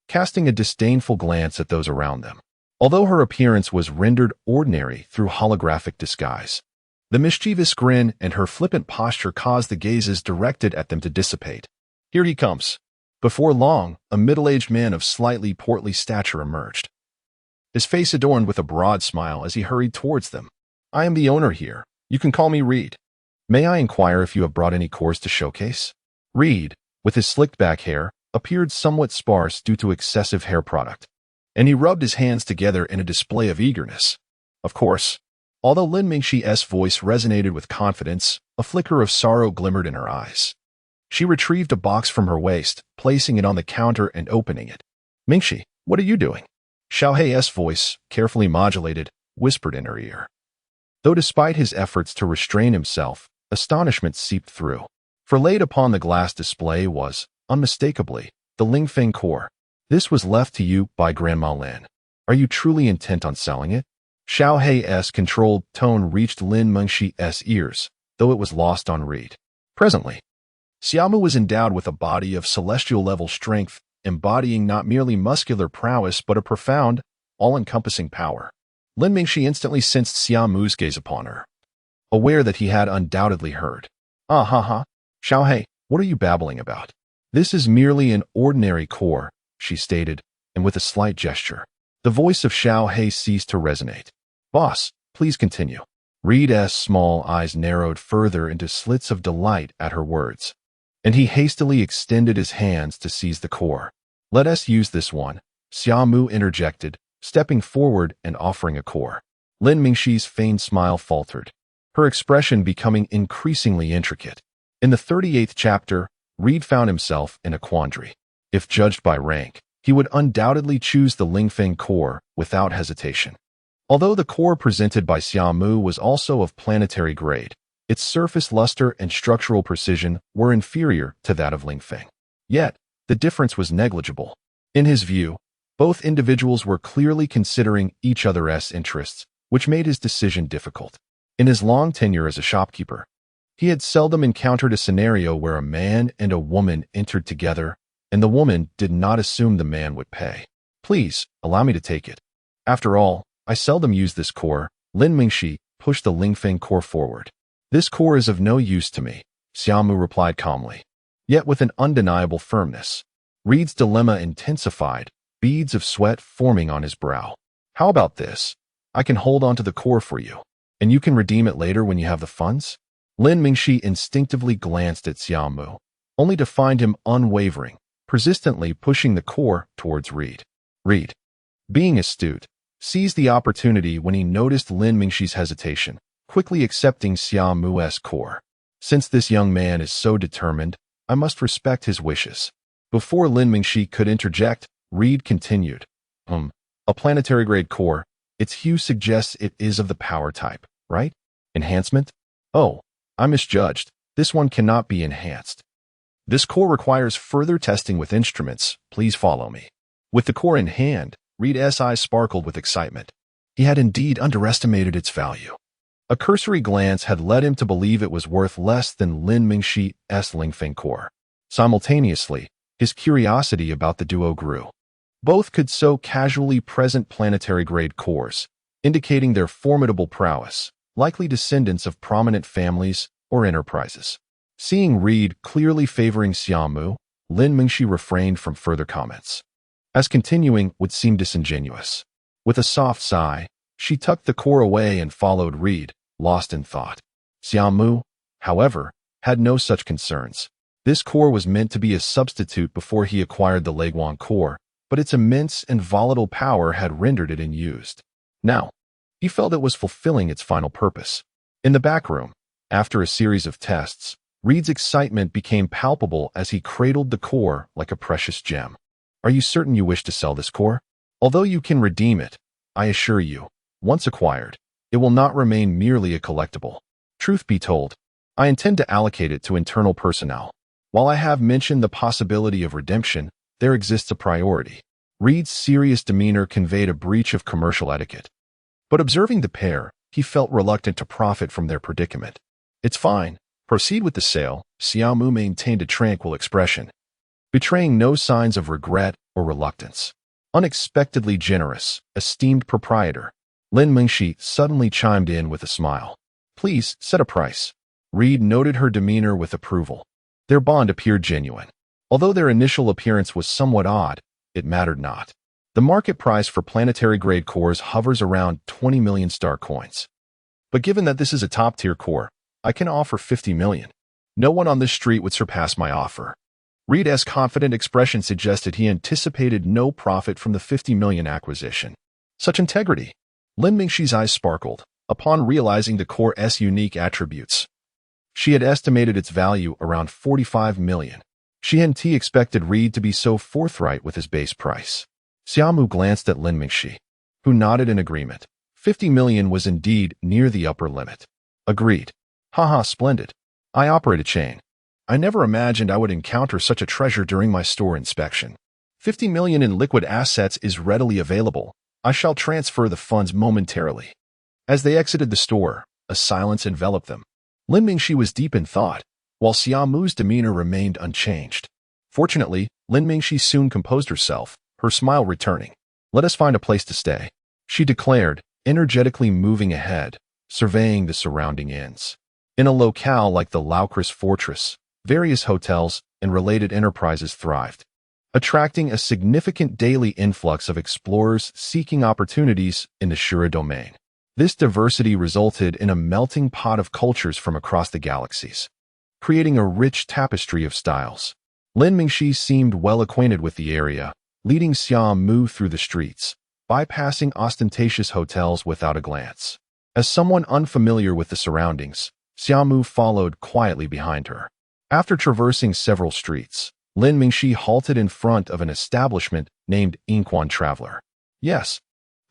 casting a disdainful glance at those around them. Although her appearance was rendered ordinary through holographic disguise, the mischievous grin and her flippant posture caused the gazes directed at them to dissipate. Here he comes. Before long, a middle-aged man of slightly portly stature emerged, his face adorned with a broad smile as he hurried towards them. I am the owner here. You can call me Reed. May I inquire if you have brought any cores to showcase? Reed, with his slicked back hair, appeared somewhat sparse due to excessive hair product, and he rubbed his hands together in a display of eagerness. Of course. Although Lin Mingxi's voice resonated with confidence, a flicker of sorrow glimmered in her eyes. She retrieved a box from her waist, placing it on the counter and opening it. Mingxi, what are you doing? Xiaohei's voice, carefully modulated, whispered in her ear. Though despite his efforts to restrain himself, astonishment seeped through. For laid upon the glass display was, unmistakably, the Lingfeng core. This was left to you by Grandma Lin. Are you truly intent on selling it? Xiaohei's controlled tone reached Lin Mingxi's ears, though it was lost on Reed. Presently, Xia Mu was endowed with a body of celestial-level strength, embodying not merely muscular prowess but a profound, all-encompassing power. Lin Mingxi instantly sensed Xia Mu's gaze upon her, aware that he had undoubtedly heard. Ah ha ha, Xiaohei, what are you babbling about? "This is merely an ordinary core," she stated, and with a slight gesture. The voice of Xiao He ceased to resonate. "Boss, please continue." Reed's small eyes narrowed further into slits of delight at her words, and he hastily extended his hands to seize the core. "Let us use this one," Xia Mu interjected, stepping forward and offering a core. Lin Mingxi's feigned smile faltered, her expression becoming increasingly intricate. In the 38th chapter, Reed found himself in a quandary. If judged by rank, he would undoubtedly choose the Lingfeng core without hesitation. Although the core presented by Xia Mu was also of planetary grade, its surface luster and structural precision were inferior to that of Lingfeng. Yet, the difference was negligible. In his view, both individuals were clearly considering each other's interests, which made his decision difficult. In his long tenure as a shopkeeper, he had seldom encountered a scenario where a man and a woman entered together, and the woman did not assume the man would pay. "Please, allow me to take it. After all, I seldom use this core." Lin Mingxi pushed the Lingfeng core forward. "This core is of no use to me," Xia Mu replied calmly, yet with an undeniable firmness. Reed's dilemma intensified, beads of sweat forming on his brow. "How about this? I can hold on to the core for you, and you can redeem it later when you have the funds?" Lin Mingxi instinctively glanced at Xia Mu, only to find him unwavering, persistently pushing the core towards Reed. Reed, being astute, seized the opportunity when he noticed Lin Mingxi's hesitation, quickly accepting Xia Mu's core. "Since this young man is so determined, I must respect his wishes." Before Lin Mingxi could interject, Reed continued. A planetary-grade core. Its hue suggests it is of the power type, right? Enhancement? Oh, I misjudged. This one cannot be enhanced. This core requires further testing with instruments. Please follow me." With the core in hand, Reed's eyes sparkled with excitement. He had indeed underestimated its value. A cursory glance had led him to believe it was worth less than Lin Mingxi's Lingfeng core. Simultaneously, his curiosity about the duo grew. Both could so casually present planetary-grade cores, indicating their formidable prowess, likely descendants of prominent families or enterprises. Seeing Reed clearly favoring Xia Mu, Lin Mingxi refrained from further comments, as continuing would seem disingenuous. With a soft sigh, she tucked the core away and followed Reed, lost in thought. Xia Mu, however, had no such concerns. This core was meant to be a substitute before he acquired the Leguan core, but its immense and volatile power had rendered it unused. Now, he felt it was fulfilling its final purpose. In the back room, after a series of tests, Reed's excitement became palpable as he cradled the core like a precious gem. "Are you certain you wish to sell this core? Although you can redeem it, I assure you, once acquired, it will not remain merely a collectible. Truth be told, I intend to allocate it to internal personnel. While I have mentioned the possibility of redemption, there exists a priority." Reed's serious demeanor conveyed a breach of commercial etiquette. But observing the pair, he felt reluctant to profit from their predicament. "It's fine. Proceed with the sale." Xia Mu maintained a tranquil expression, betraying no signs of regret or reluctance. Unexpectedly generous, esteemed proprietor. Lin Mingxi suddenly chimed in with a smile. "Please, set a price." Reed noted her demeanor with approval. Their bond appeared genuine. Although their initial appearance was somewhat odd, it mattered not. The market price for planetary-grade cores hovers around 20 million star coins. But given that this is a top-tier core, I can offer 50 million. No one on this street would surpass my offer. Reed's confident expression suggested he anticipated no profit from the 50 million acquisition. Such integrity. Lin Mingxi's eyes sparkled upon realizing the core's unique attributes. She had estimated its value around 45 million. She hadn't expected Reed to be so forthright with his base price. Xia Mu glanced at Lin Mingxi, who nodded in agreement. 50 million was indeed near the upper limit. Agreed. Haha, splendid. I operate a chain. I never imagined I would encounter such a treasure during my store inspection. 50 million in liquid assets is readily available. I shall transfer the funds momentarily. As they exited the store, a silence enveloped them. Lin Mingxi was deep in thought, while Xia Mu's demeanor remained unchanged. Fortunately, Lin Mingxi soon composed herself, her smile returning. "Let us find a place to stay," she declared, energetically moving ahead, surveying the surrounding inns. In a locale like the Laucris Fortress, various hotels and related enterprises thrived, attracting a significant daily influx of explorers seeking opportunities in the Shura domain. This diversity resulted in a melting pot of cultures from across the galaxies, creating a rich tapestry of styles. Lin Mingxi seemed well acquainted with the area, leading Xia Mu through the streets, bypassing ostentatious hotels without a glance. As someone unfamiliar with the surroundings, Xia Mu followed quietly behind her. After traversing several streets, Lin Mingxi halted in front of an establishment named Inquan Traveler. Yes,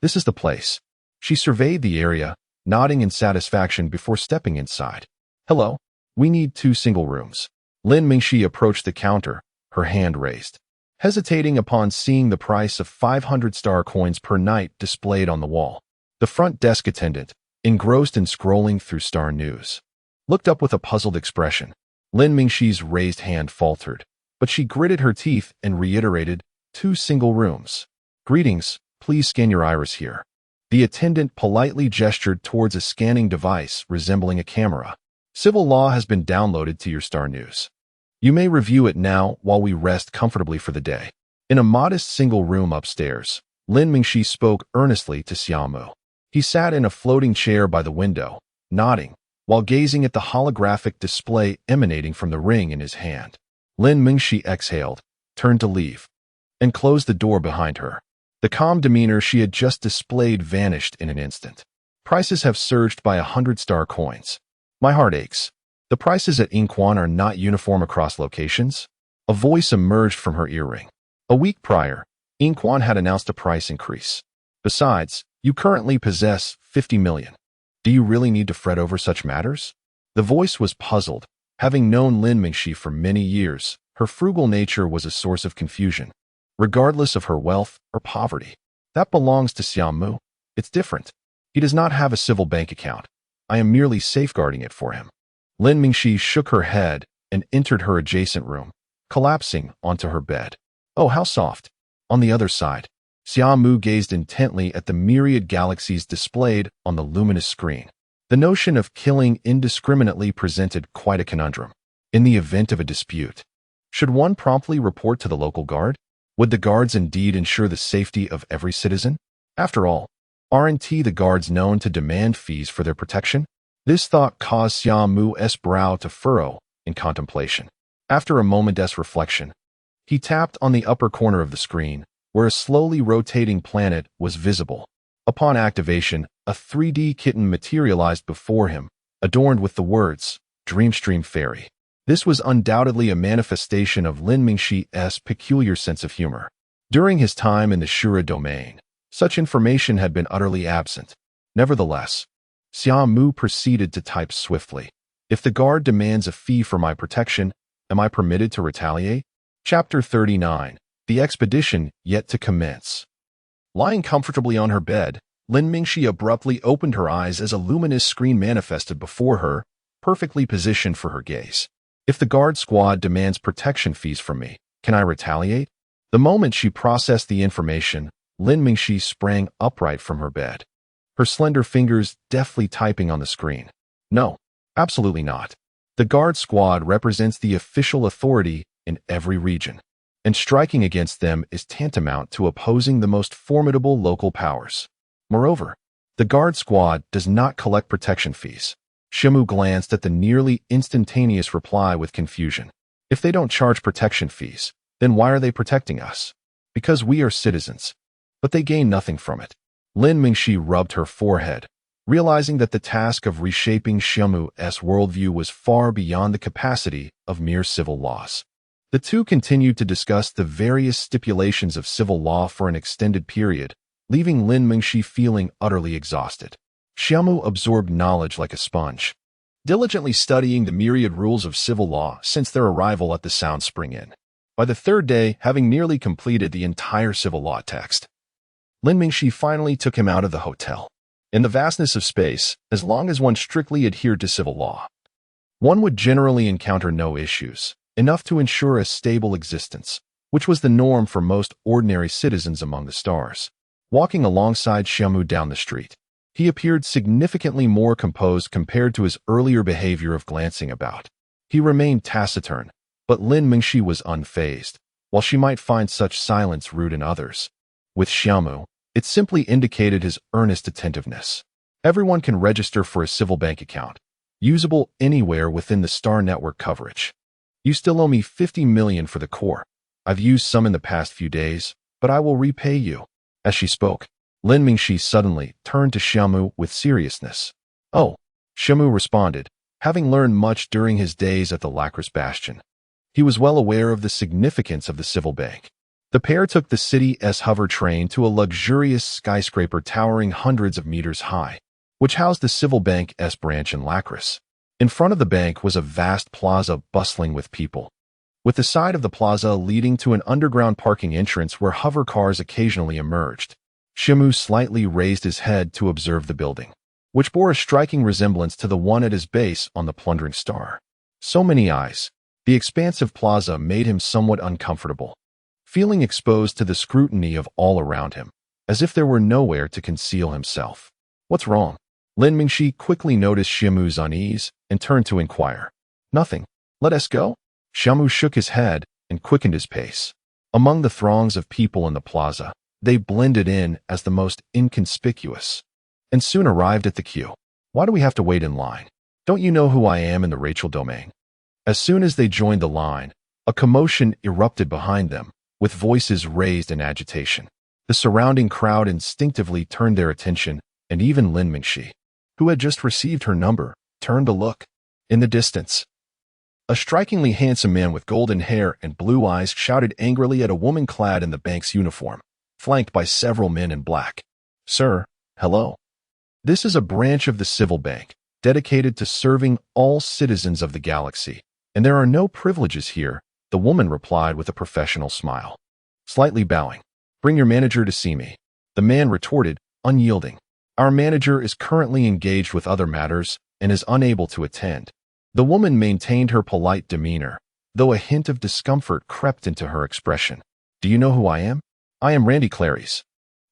this is the place. She surveyed the area, nodding in satisfaction before stepping inside. Hello, we need 2 single rooms. Lin Mingxi approached the counter, her hand raised, hesitating upon seeing the price of 500 star coins per night displayed on the wall. The front desk attendant, engrossed in scrolling through Star News, looked up with a puzzled expression. Lin Mingxi's raised hand faltered, but she gritted her teeth and reiterated, 2 single rooms. Greetings, please scan your iris here. The attendant politely gestured towards a scanning device resembling a camera. Civil law has been downloaded to your Star News. You may review it now while we rest comfortably for the day. In a modest single room upstairs, Lin Mingxi spoke earnestly to Xia Mu. He sat in a floating chair by the window, nodding, while gazing at the holographic display emanating from the ring in his hand. Lin Mingxi exhaled, turned to leave, and closed the door behind her. The calm demeanor she had just displayed vanished in an instant. Prices have surged by 100 star coins. My heart aches. The prices at Inquan are not uniform across locations? A voice emerged from her earring. A week prior, Inquan had announced a price increase. Besides, you currently possess 50 million. Do you really need to fret over such matters? The voice was puzzled. Having known Lin Mingxi for many years, her frugal nature was a source of confusion. Regardless of her wealth or poverty. That belongs to Xia Mu. It's different. He does not have a civil bank account. I am merely safeguarding it for him. Lin Mingxi shook her head and entered her adjacent room, collapsing onto her bed. Oh, how soft. On the other side, Xia Mu gazed intently at the myriad galaxies displayed on the luminous screen. The notion of killing indiscriminately presented quite a conundrum. In the event of a dispute, should one promptly report to the local guard? Would the guards indeed ensure the safety of every citizen? After all, aren't the guards known to demand fees for their protection? This thought caused Xia Mu's brow to furrow in contemplation. After a moment's reflection, he tapped on the upper corner of the screen, where a slowly rotating planet was visible. Upon activation, a 3D kitten materialized before him, adorned with the words, Dreamstream Fairy. This was undoubtedly a manifestation of Lin Mingxi's peculiar sense of humor. During his time in the Shura domain, such information had been utterly absent. Nevertheless, Xia Mu proceeded to type swiftly. If the guard demands a fee for my protection, am I permitted to retaliate? Chapter 39. The expedition yet to commence. Lying comfortably on her bed, Lin Mingxi abruptly opened her eyes as a luminous screen manifested before her, perfectly positioned for her gaze. If the guard squad demands protection fees from me, can I retaliate? The moment she processed the information, Lin Mingxi sprang upright from her bed, her slender fingers deftly typing on the screen. No, absolutely not. The guard squad represents the official authority in every region, and striking against them is tantamount to opposing the most formidable local powers. Moreover, the guard squad does not collect protection fees. Xia Mu glanced at the nearly instantaneous reply with confusion. If they don't charge protection fees, then why are they protecting us? Because we are citizens. But they gain nothing from it. Lin Mingxi rubbed her forehead, realizing that the task of reshaping Xia Mu's worldview was far beyond the capacity of mere civil laws. The two continued to discuss the various stipulations of civil law for an extended period, leaving Lin Mingxi feeling utterly exhausted. Xia Mu absorbed knowledge like a sponge, diligently studying the myriad rules of civil law since their arrival at the Sound Spring Inn. By the third day, having nearly completed the entire civil law text, Lin Mingxi finally took him out of the hotel. In the vastness of space, as long as one strictly adhered to civil law, one would generally encounter no issues, enough to ensure a stable existence, which was the norm for most ordinary citizens among the stars. Walking alongside Xia Mu down the street, he appeared significantly more composed compared to his earlier behavior of glancing about. He remained taciturn, but Lin Mingxi was unfazed, while she might find such silence rude in others. With Xia Mu, it simply indicated his earnest attentiveness. Everyone can register for a civil bank account, usable anywhere within the star network coverage. You still owe me 50 million for the core. I've used some in the past few days, but I will repay you. As she spoke, Lin Mingxi suddenly turned to Xia Mu with seriousness. Oh, Xia Mu responded, having learned much during his days at the Lacris Bastion. He was well aware of the significance of the civil bank. The pair took the city's hover train to a luxurious skyscraper towering hundreds of meters high, which housed the civil bank's branch in Lacris. In front of the bank was a vast plaza bustling with people, with the side of the plaza leading to an underground parking entrance where hover cars occasionally emerged. Xia Mu slightly raised his head to observe the building, which bore a striking resemblance to the one at his base on the plundering star. So many eyes. The expansive plaza made him somewhat uncomfortable, feeling exposed to the scrutiny of all around him, as if there were nowhere to conceal himself. What's wrong? Lin Mingxi quickly noticed Xia Mu's unease and turned to inquire. Nothing. Let us go? Xia Mu shook his head and quickened his pace. Among the throngs of people in the plaza, they blended in as the most inconspicuous, and soon arrived at the queue. Why do we have to wait in line? Don't you know who I am in the Rachel domain? As soon as they joined the line, a commotion erupted behind them, with voices raised in agitation. The surrounding crowd instinctively turned their attention, and even Lin Mingxi, who had just received her number, turned to look. In the distance, a strikingly handsome man with golden hair and blue eyes shouted angrily at a woman clad in the bank's uniform, flanked by several men in black. Sir, hello. This is a branch of the civil bank, dedicated to serving all citizens of the galaxy, and there are no privileges here, the woman replied with a professional smile. Slightly bowing. Bring your manager to see me. The man retorted, unyielding. Our manager is currently engaged with other matters and is unable to attend. The woman maintained her polite demeanor, though a hint of discomfort crept into her expression. Do you know who I am? I am Randy Clarice.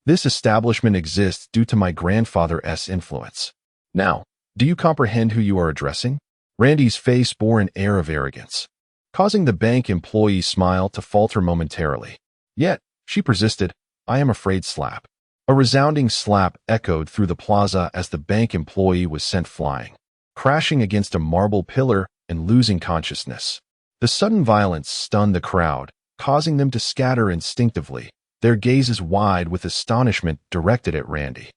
This establishment exists due to my grandfather's influence. Now, do you comprehend who you are addressing? Randy's face bore an air of arrogance, causing the bank employee's smile to falter momentarily. Yet, she persisted, I am afraid slap. A resounding slap echoed through the plaza as the bank employee was sent flying, crashing against a marble pillar and losing consciousness. The sudden violence stunned the crowd, causing them to scatter instinctively, their gazes wide with astonishment directed at Randy.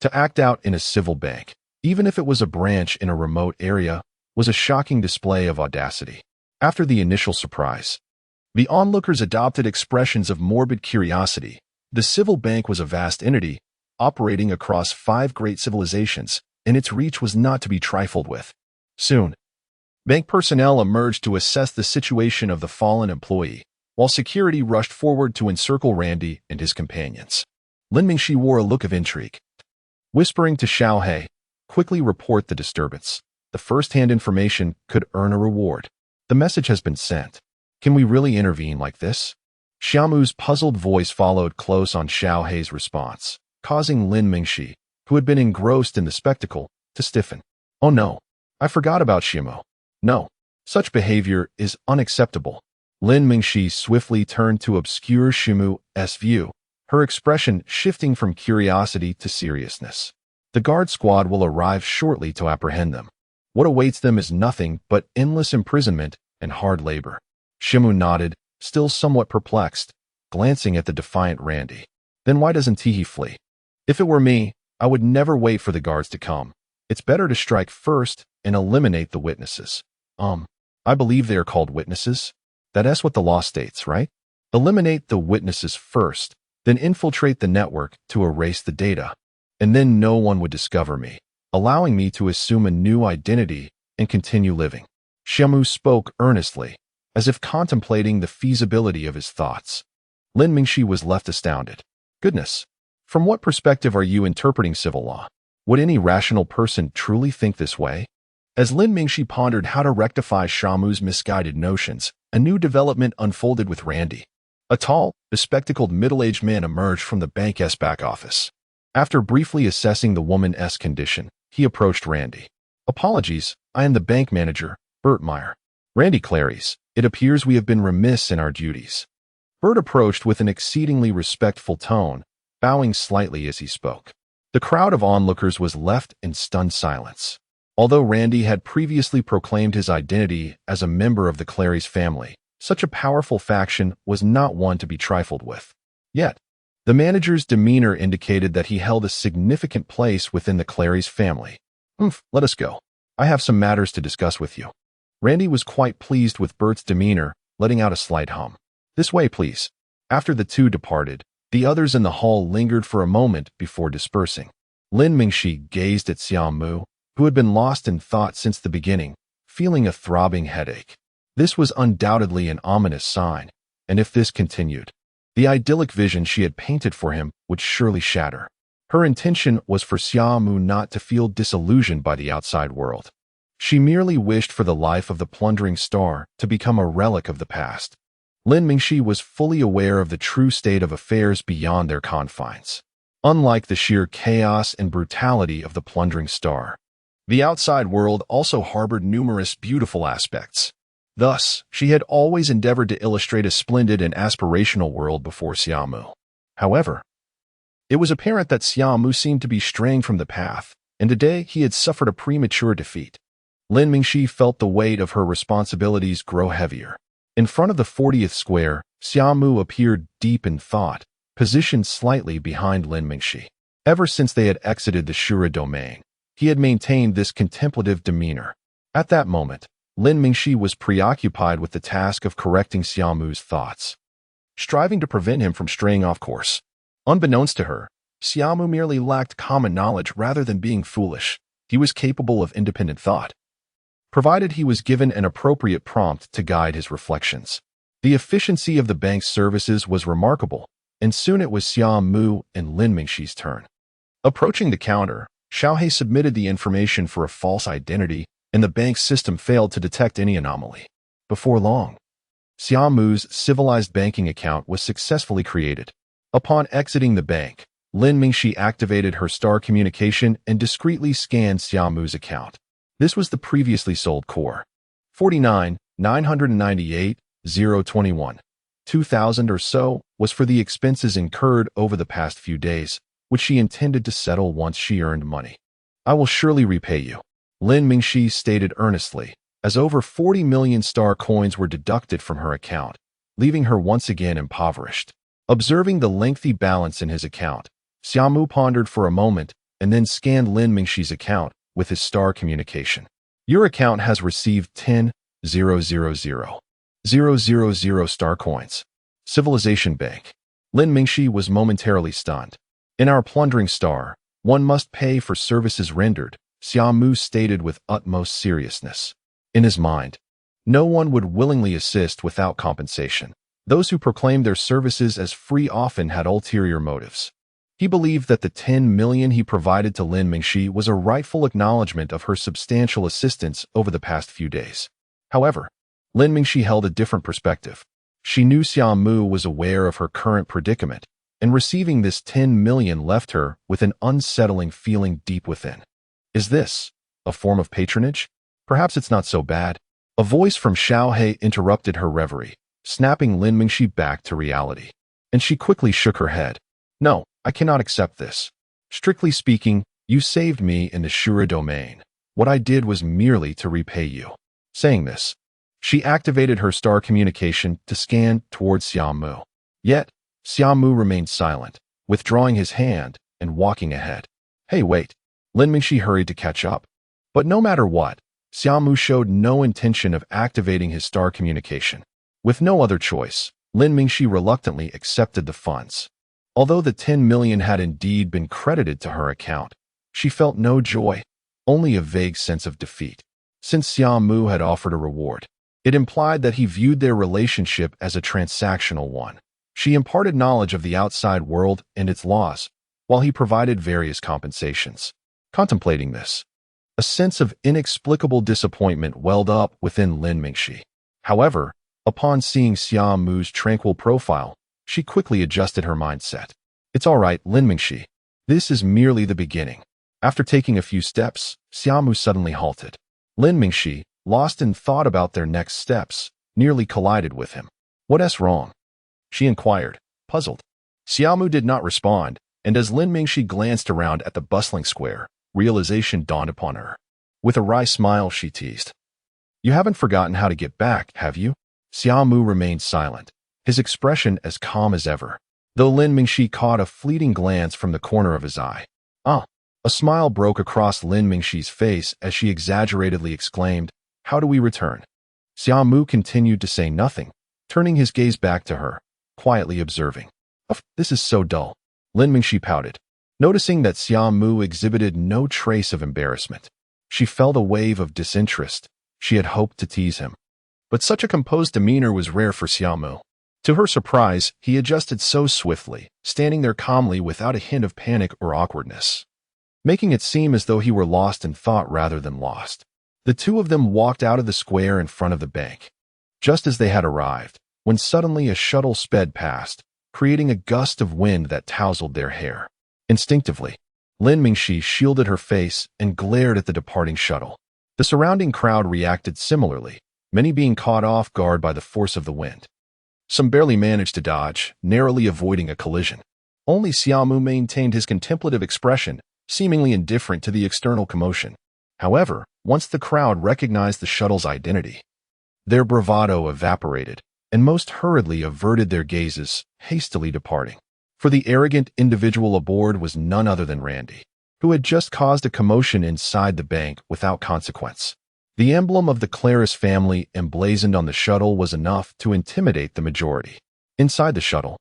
To act out in a civil bank, even if it was a branch in a remote area, was a shocking display of audacity. After the initial surprise, the onlookers adopted expressions of morbid curiosity. The civil bank was a vast entity, operating across 5 great civilizations, and its reach was not to be trifled with. Soon, bank personnel emerged to assess the situation of the fallen employee, while security rushed forward to encircle Randy and his companions. Lin Mingxi wore a look of intrigue. Whispering to Xiao He, quickly report the disturbance. The first-hand information could earn a reward. The message has been sent. Can we really intervene like this? Xia Mu's puzzled voice followed close on Xiao He's response, causing Lin Mingxi, who had been engrossed in the spectacle, to stiffen. Oh no, I forgot about Xia Mu. No, such behavior is unacceptable. Lin Mingxi swiftly turned to obscure Xia Mu's view, her expression shifting from curiosity to seriousness. The guard squad will arrive shortly to apprehend them. What awaits them is nothing but endless imprisonment and hard labor. Xia Mu nodded, still somewhat perplexed, glancing at the defiant Randy. Then why doesn't he flee? If it were me, I would never wait for the guards to come. It's better to strike first and eliminate the witnesses. I believe they are called witnesses. That's what the law states, right? Eliminate the witnesses first, then infiltrate the network to erase the data. And then no one would discover me, allowing me to assume a new identity and continue living. Xia Mu spoke earnestly, as if contemplating the feasibility of his thoughts. Lin Mingxi was left astounded. Goodness, from what perspective are you interpreting civil law? Would any rational person truly think this way? As Lin Mingxi pondered how to rectify Xia Mu's misguided notions, a new development unfolded with Randy. A tall, bespectacled middle-aged man emerged from the bank's back office. After briefly assessing the woman's condition, he approached Randy. Apologies, I am the bank manager, Bert Meyer. Randy Claries, it appears we have been remiss in our duties. Bert approached with an exceedingly respectful tone, bowing slightly as he spoke. The crowd of onlookers was left in stunned silence. Although Randy had previously proclaimed his identity as a member of the Claries family, such a powerful faction was not one to be trifled with. Yet, the manager's demeanor indicated that he held a significant place within the Claries family. Let us go. I have some matters to discuss with you. Randy was quite pleased with Bert's demeanor, letting out a slight hum. This way, please. After the two departed, the others in the hall lingered for a moment before dispersing. Lin Mingxi gazed at Xia Mu, who had been lost in thought since the beginning, feeling a throbbing headache. This was undoubtedly an ominous sign, and if this continued, the idyllic vision she had painted for him would surely shatter. Her intention was for Xia Mu not to feel disillusioned by the outside world. She merely wished for the life of the plundering star to become a relic of the past. Lin Mingxi was fully aware of the true state of affairs beyond their confines. Unlike the sheer chaos and brutality of the plundering star, the outside world also harbored numerous beautiful aspects. Thus, she had always endeavored to illustrate a splendid and aspirational world before Xia Mu. However, it was apparent that Xia Mu seemed to be straying from the path, and today he had suffered a premature defeat. Lin Mingxi felt the weight of her responsibilities grow heavier. In front of the 40th square, Xia Mu appeared deep in thought, positioned slightly behind Lin Mingxi. Ever since they had exited the Shura domain, he had maintained this contemplative demeanor. At that moment, Lin Mingxi was preoccupied with the task of correcting Xia Mu's thoughts, striving to prevent him from straying off course. Unbeknownst to her, Xia Mu merely lacked common knowledge rather than being foolish. He was capable of independent thought, provided he was given an appropriate prompt to guide his reflections. The efficiency of the bank's services was remarkable, and soon it was Xia Mu and Lin Mingxi's turn. Approaching the counter, Xiaohe submitted the information for a false identity, and the bank's system failed to detect any anomaly. Before long, Xia Mu's civilized banking account was successfully created. Upon exiting the bank, Lin Mingxi activated her star communication and discreetly scanned Xia Mu's account. This was the previously sold core. 49,998,021. 2,000 or so was for the expenses incurred over the past few days, which she intended to settle once she earned money. I will surely repay you, Lin Mingxi stated earnestly, as over 40 million star coins were deducted from her account, leaving her once again impoverished. Observing the lengthy balance in his account, Xia Mu pondered for a moment and then scanned Lin Mingxi's account with his star communication. Your account has received 10,000,000 star coins. Civilization Bank. Lin Mingxi was momentarily stunned. In our plundering star, one must pay for services rendered, Xia Mu stated with utmost seriousness. In his mind, no one would willingly assist without compensation. Those who proclaimed their services as free often had ulterior motives. He believed that the 10 million he provided to Lin Mingxi was a rightful acknowledgement of her substantial assistance over the past few days. However, Lin Mingxi held a different perspective. She knew Xia Mu was aware of her current predicament, and receiving this 10 million left her with an unsettling feeling deep within. Is this a form of patronage? Perhaps it's not so bad. A voice from Xiaohe interrupted her reverie, snapping Lin Mingxi back to reality. And she quickly shook her head. No, I cannot accept this. Strictly speaking, you saved me in the Shura domain. What I did was merely to repay you. Saying this, she activated her star communication to scan towards Xia Mu. Yet, Xia Mu remained silent, withdrawing his hand and walking ahead. Hey, wait. Lin Mingxi hurried to catch up. But no matter what, Xia Mu showed no intention of activating his star communication. With no other choice, Lin Mingxi reluctantly accepted the funds. Although the 10 million had indeed been credited to her account, she felt no joy, only a vague sense of defeat. Since Xia Mu had offered a reward, it implied that he viewed their relationship as a transactional one. She imparted knowledge of the outside world and its laws, while he provided various compensations. Contemplating this, a sense of inexplicable disappointment welled up within Lin Mingxi. However, upon seeing Xia Mu's tranquil profile, she quickly adjusted her mindset. It's all right, Lin Mingxi. This is merely the beginning. After taking a few steps, Xia Mu suddenly halted. Lin Mingxi, lost in thought about their next steps, nearly collided with him. "What's wrong?" she inquired, puzzled. Xia Mu did not respond, and as Lin Mingxi glanced around at the bustling square, realization dawned upon her. With a wry smile, she teased, "You haven't forgotten how to get back, have you?" Xia Mu remained silent, his expression as calm as ever, though Lin Mingxi caught a fleeting glance from the corner of his eye. "Ah!" A smile broke across Lin Mingxi's face as she exaggeratedly exclaimed, "How do we return?" Xia Mu continued to say nothing, turning his gaze back to her, quietly observing. "This is so dull." Lin Mingxi pouted, noticing that Xia Mu exhibited no trace of embarrassment. She felt a wave of disinterest. She had hoped to tease him. But such a composed demeanor was rare for Xia Mu. To her surprise, he adjusted so swiftly, standing there calmly without a hint of panic or awkwardness, making it seem as though he were lost in thought rather than lost. The two of them walked out of the square in front of the bank, just as they had arrived, when suddenly a shuttle sped past, creating a gust of wind that tousled their hair. Instinctively, Lin Mingxi shielded her face and glared at the departing shuttle. The surrounding crowd reacted similarly, many being caught off guard by the force of the wind. Some barely managed to dodge, narrowly avoiding a collision. Only Xia Mu maintained his contemplative expression, seemingly indifferent to the external commotion. However, once the crowd recognized the shuttle's identity, their bravado evaporated, and most hurriedly averted their gazes, hastily departing. For the arrogant individual aboard was none other than Randy, who had just caused a commotion inside the bank without consequence. The emblem of the Claris family emblazoned on the shuttle was enough to intimidate the majority. Inside the shuttle,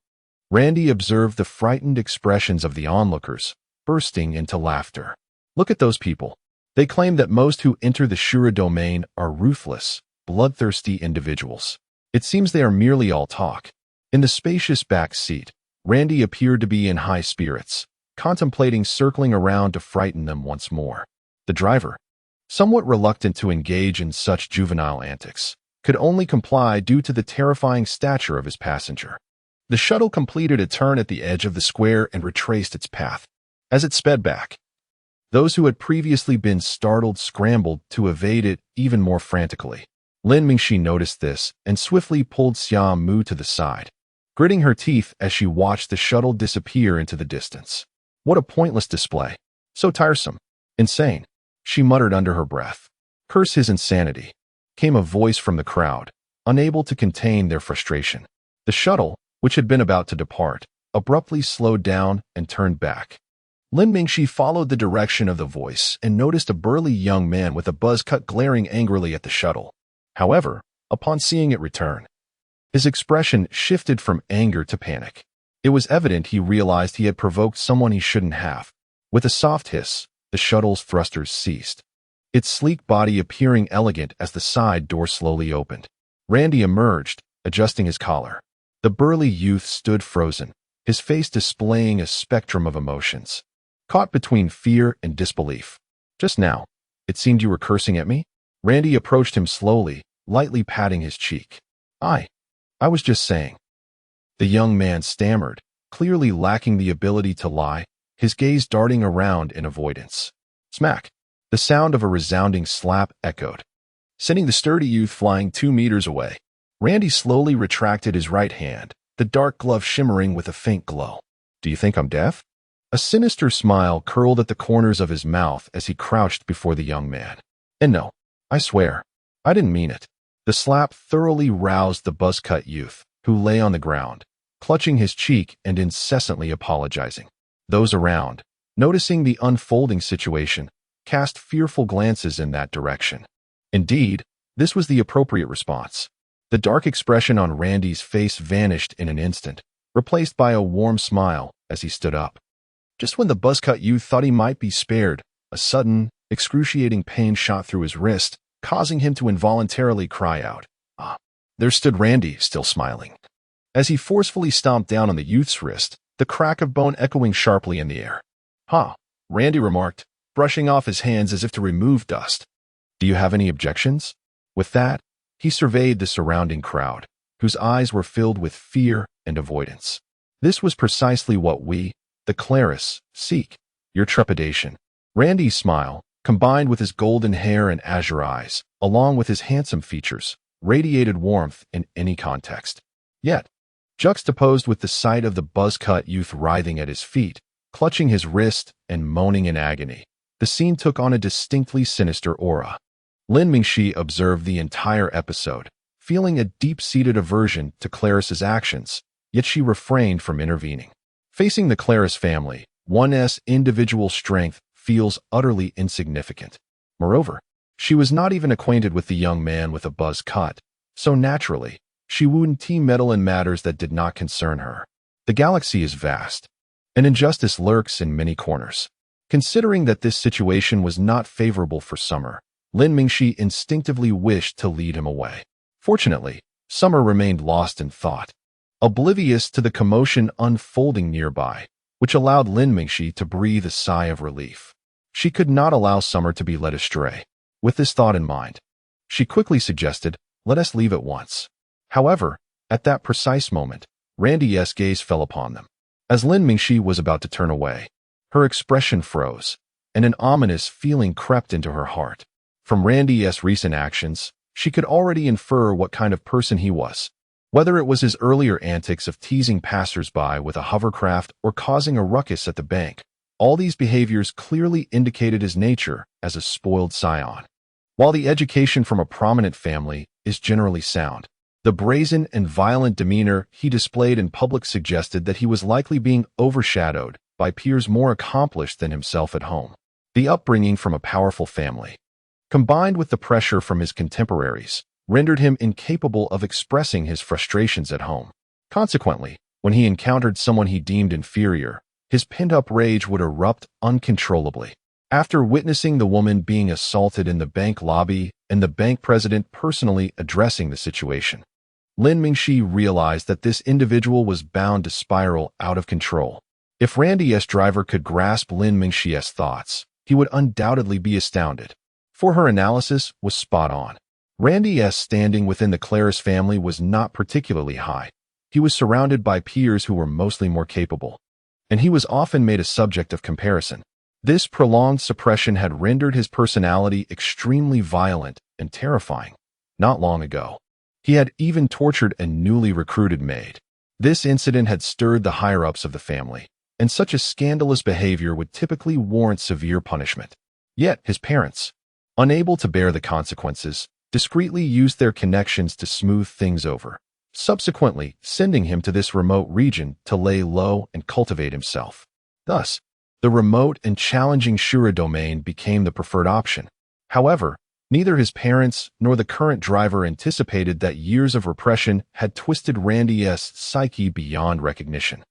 Randy observed the frightened expressions of the onlookers, bursting into laughter. "Look at those people. They claim that most who enter the Shura domain are ruthless, bloodthirsty individuals. It seems they are merely all talk." In the spacious back seat, Randy appeared to be in high spirits, contemplating circling around to frighten them once more. The driver, somewhat reluctant to engage in such juvenile antics, could only comply due to the terrifying stature of his passenger. The shuttle completed a turn at the edge of the square and retraced its path. As it sped back, those who had previously been startled scrambled to evade it even more frantically. Lin Mingxi noticed this and swiftly pulled Xia Mu to the side, gritting her teeth as she watched the shuttle disappear into the distance. "What a pointless display. So tiresome. Insane," she muttered under her breath. "Curse his insanity," came a voice from the crowd, unable to contain their frustration. The shuttle, which had been about to depart, abruptly slowed down and turned back. Lin Mingxi followed the direction of the voice and noticed a burly young man with a buzz cut glaring angrily at the shuttle. However, upon seeing it return, his expression shifted from anger to panic. It was evident he realized he had provoked someone he shouldn't have. With a soft hiss, the shuttle's thrusters ceased, its sleek body appearing elegant as the side door slowly opened. Randy emerged, adjusting his collar. The burly youth stood frozen, his face displaying a spectrum of emotions, caught between fear and disbelief. "Just now, it seemed you were cursing at me?" Randy approached him slowly, lightly patting his cheek. I was just saying." The young man stammered, clearly lacking the ability to lie, his gaze darting around in avoidance. Smack! The sound of a resounding slap echoed, sending the sturdy youth flying 2 meters away. Randy slowly retracted his right hand, the dark glove shimmering with a faint glow. "Do you think I'm deaf?" A sinister smile curled at the corners of his mouth as he crouched before the young man. "And no, I swear, I didn't mean it." The slap thoroughly roused the buzz-cut youth, who lay on the ground, clutching his cheek and incessantly apologizing. Those around, noticing the unfolding situation, cast fearful glances in that direction. Indeed, this was the appropriate response. The dark expression on Randy's face vanished in an instant, replaced by a warm smile as he stood up. Just when the buzz-cut youth thought he might be spared, a sudden, excruciating pain shot through his wrist, causing him to involuntarily cry out. There stood Randy, still smiling. As he forcefully stomped down on the youth's wrist, the crack of bone echoing sharply in the air. Randy remarked, brushing off his hands as if to remove dust. "Do you have any objections?" With that, he surveyed the surrounding crowd, whose eyes were filled with fear and avoidance. "This was precisely what we, the Claris, seek. Your trepidation." Randy's smile, combined with his golden hair and azure eyes, along with his handsome features, radiated warmth in any context. Yet, juxtaposed with the sight of the buzz-cut youth writhing at his feet, clutching his wrist and moaning in agony, the scene took on a distinctly sinister aura. Lin Mingxi observed the entire episode, feeling a deep-seated aversion to Claris's actions, yet she refrained from intervening. Facing the Claris family, one's individual strength feels utterly insignificant. Moreover, she was not even acquainted with the young man with a buzz cut, so naturally, she wouldn't meddle in matters that did not concern her. The galaxy is vast, and injustice lurks in many corners. Considering that this situation was not favorable for Summer, Lin Mingxi instinctively wished to lead him away. Fortunately, Summer remained lost in thought, oblivious to the commotion unfolding nearby, which allowed Lin Mingxi to breathe a sigh of relief. She could not allow Summer to be led astray. With this thought in mind, she quickly suggested, "Let us leave at once." However, at that precise moment, Randy's gaze fell upon them. As Lin Mingxi was about to turn away, her expression froze, and an ominous feeling crept into her heart. From Randy's recent actions, she could already infer what kind of person he was. Whether it was his earlier antics of teasing passers-by with a hovercraft or causing a ruckus at the bank, all these behaviors clearly indicated his nature as a spoiled scion. While the education from a prominent family is generally sound, the brazen and violent demeanor he displayed in public suggested that he was likely being overshadowed by peers more accomplished than himself at home. The upbringing from a powerful family, combined with the pressure from his contemporaries, rendered him incapable of expressing his frustrations at home. Consequently, when he encountered someone he deemed inferior, his pent-up rage would erupt uncontrollably. After witnessing the woman being assaulted in the bank lobby and the bank president personally addressing the situation, Lin Mingxi realized that this individual was bound to spiral out of control. If Randy's driver could grasp Lin Mingxi's thoughts, he would undoubtedly be astounded. For her analysis was spot on. Randy's standing within the Claris family was not particularly high. He was surrounded by peers who were mostly more capable, and he was often made a subject of comparison. This prolonged suppression had rendered his personality extremely violent and terrifying. Not long ago, he had even tortured a newly recruited maid. This incident had stirred the higher-ups of the family, and such a scandalous behavior would typically warrant severe punishment. Yet his parents, unable to bear the consequences, discreetly used their connections to smooth things over, subsequently sending him to this remote region to lay low and cultivate himself. Thus, the remote and challenging Shura domain became the preferred option. However, neither his parents nor the current driver anticipated that years of repression had twisted Randy's psyche beyond recognition.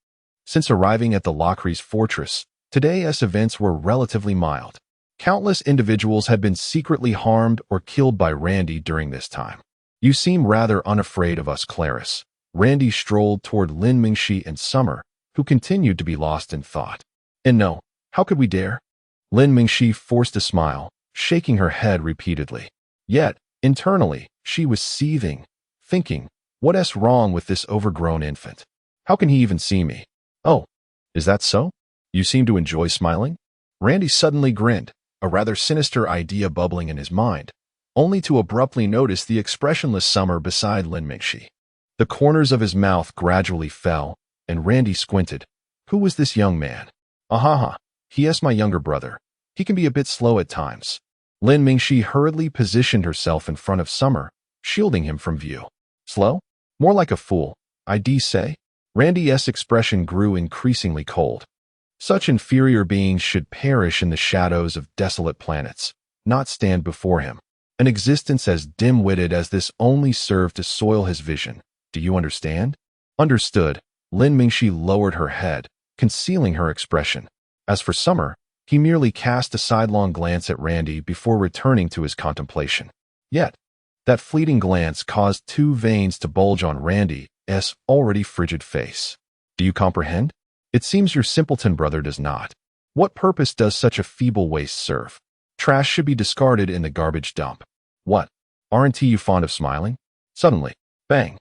Since arriving at the Lockery's fortress, today's events were relatively mild. Countless individuals had been secretly harmed or killed by Randy during this time. "You seem rather unafraid of us, Claris." Randy strolled toward Lin Mingxi and Summer, who continued to be lost in thought. "And no, how could we dare?" Lin Mingxi forced a smile, shaking her head repeatedly. Yet, internally, she was seething, thinking, what's wrong with this overgrown infant? How can he even see me? "Oh, is that so? You seem to enjoy smiling?" Randy suddenly grinned, a rather sinister idea bubbling in his mind, only to abruptly notice the expressionless Summer beside Lin Mingxi. The corners of his mouth gradually fell, and Randy squinted. Who was this young man? "Ahaha, he is my younger brother. He can be a bit slow at times." Lin Mingxi hurriedly positioned herself in front of Summer, shielding him from view. "Slow? More like a fool, I'd say." Randy's expression grew increasingly cold. Such inferior beings should perish in the shadows of desolate planets, not stand before him. An existence as dim-witted as this only served to soil his vision. "Do you understand?" "Understood." Lin Mingxi lowered her head, concealing her expression. As for Summer, he merely cast a sidelong glance at Randy before returning to his contemplation. Yet, that fleeting glance caused two veins to bulge on Randy's already frigid face. "Do you comprehend? It seems your simpleton brother does not. What purpose does such a feeble waste serve? Trash should be discarded in the garbage dump." "What? Aren't you fond of smiling?" Suddenly, bang!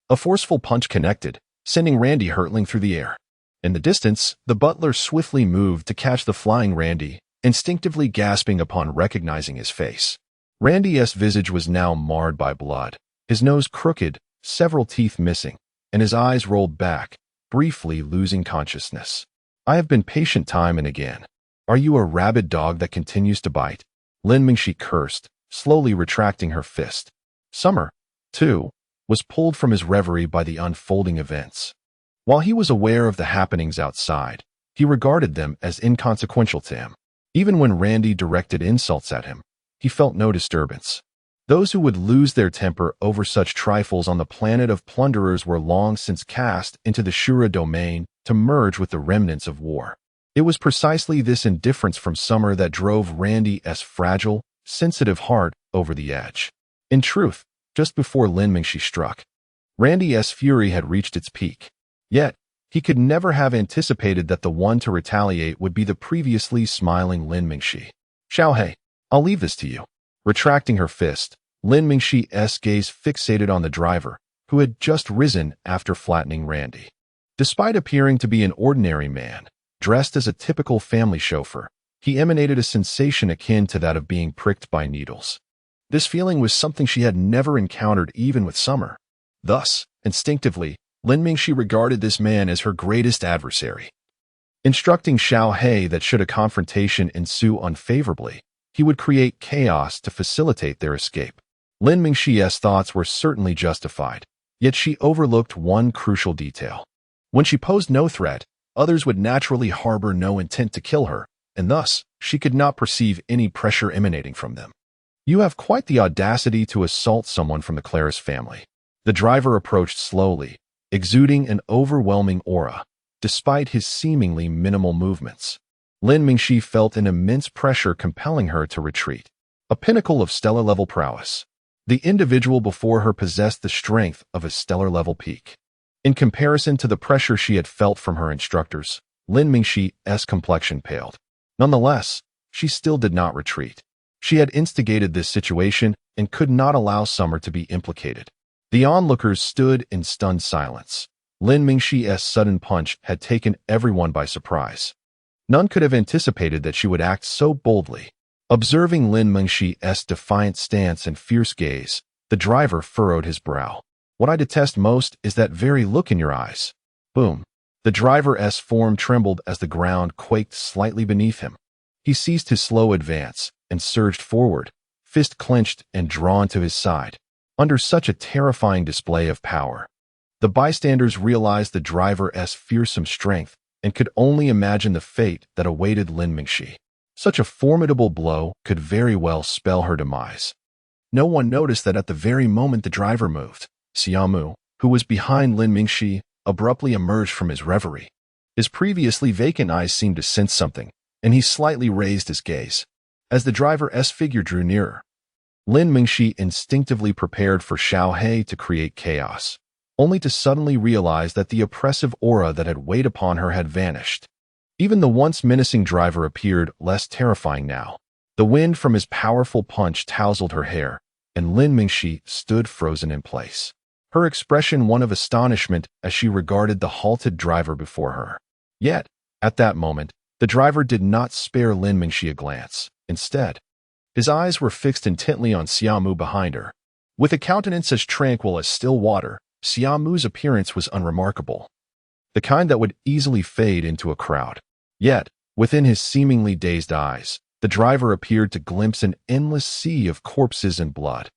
A forceful punch connected, sending Randy hurtling through the air. In the distance, the butler swiftly moved to catch the flying Randy, instinctively gasping upon recognizing his face. Randy's visage was now marred by blood, his nose crooked, several teeth missing, and his eyes rolled back, briefly losing consciousness. I have been patient time and again. Are you a rabid dog that continues to bite? Lin Mingxi cursed, slowly retracting her fist. Summer, too, was pulled from his reverie by the unfolding events. While he was aware of the happenings outside, he regarded them as inconsequential to him. Even when Randy directed insults at him, he felt no disturbance. Those who would lose their temper over such trifles on the planet of plunderers were long since cast into the Shura domain to merge with the remnants of war. It was precisely this indifference from Summer that drove Randy's fragile, sensitive heart over the edge. In truth, just before Lin Mingxi struck, Randy's fury had reached its peak. Yet, he could never have anticipated that the one to retaliate would be the previously smiling Lin Mingxi. Xiaohei, I'll leave this to you. Retracting her fist, Lin Mingxi's gaze fixated on the driver, who had just risen after flattening Randy. Despite appearing to be an ordinary man, dressed as a typical family chauffeur, he emanated a sensation akin to that of being pricked by needles. This feeling was something she had never encountered even with Summer. Thus, instinctively, Lin Mingxi regarded this man as her greatest adversary. Instructing Xiaohei that should a confrontation ensue unfavorably, he would create chaos to facilitate their escape. Lin Mingxi's thoughts were certainly justified, yet she overlooked one crucial detail. When she posed no threat, others would naturally harbor no intent to kill her, and thus, she could not perceive any pressure emanating from them. You have quite the audacity to assault someone from the Claris family. The driver approached slowly, exuding an overwhelming aura, despite his seemingly minimal movements. Lin Mingxi felt an immense pressure compelling her to retreat. A pinnacle of stellar-level prowess. The individual before her possessed the strength of a stellar-level peak. In comparison to the pressure she had felt from her instructors, Lin Mingxi's complexion paled. Nonetheless, she still did not retreat. She had instigated this situation and could not allow Summer to be implicated. The onlookers stood in stunned silence. Lin Mingxi's sudden punch had taken everyone by surprise. None could have anticipated that she would act so boldly. Observing Lin Mingxi's defiant stance and fierce gaze, the driver furrowed his brow. What I detest most is that very look in your eyes. Boom. The driver's form trembled as the ground quaked slightly beneath him. He ceased his slow advance and surged forward, fist clenched and drawn to his side. Under such a terrifying display of power, the bystanders realized the driver's fearsome strength and could only imagine the fate that awaited Lin Mingxi. Such a formidable blow could very well spell her demise. No one noticed that at the very moment the driver moved, Xia Mu, who was behind Lin Mingxi, abruptly emerged from his reverie. His previously vacant eyes seemed to sense something, and he slightly raised his gaze. As the driver's figure drew nearer, Lin Mingxi instinctively prepared for Xiaohei to create chaos, only to suddenly realize that the oppressive aura that had weighed upon her had vanished. Even the once menacing driver appeared less terrifying now. The wind from his powerful punch tousled her hair, and Lin Mingxi stood frozen in place. Her expression one of astonishment as she regarded the halted driver before her. Yet, at that moment, the driver did not spare Lin Mingxi a glance. Instead, his eyes were fixed intently on Xia Mu behind her. With a countenance as tranquil as still water, Xia Mu's appearance was unremarkable, the kind that would easily fade into a crowd. Yet, within his seemingly dazed eyes, the driver appeared to glimpse an endless sea of corpses and blood.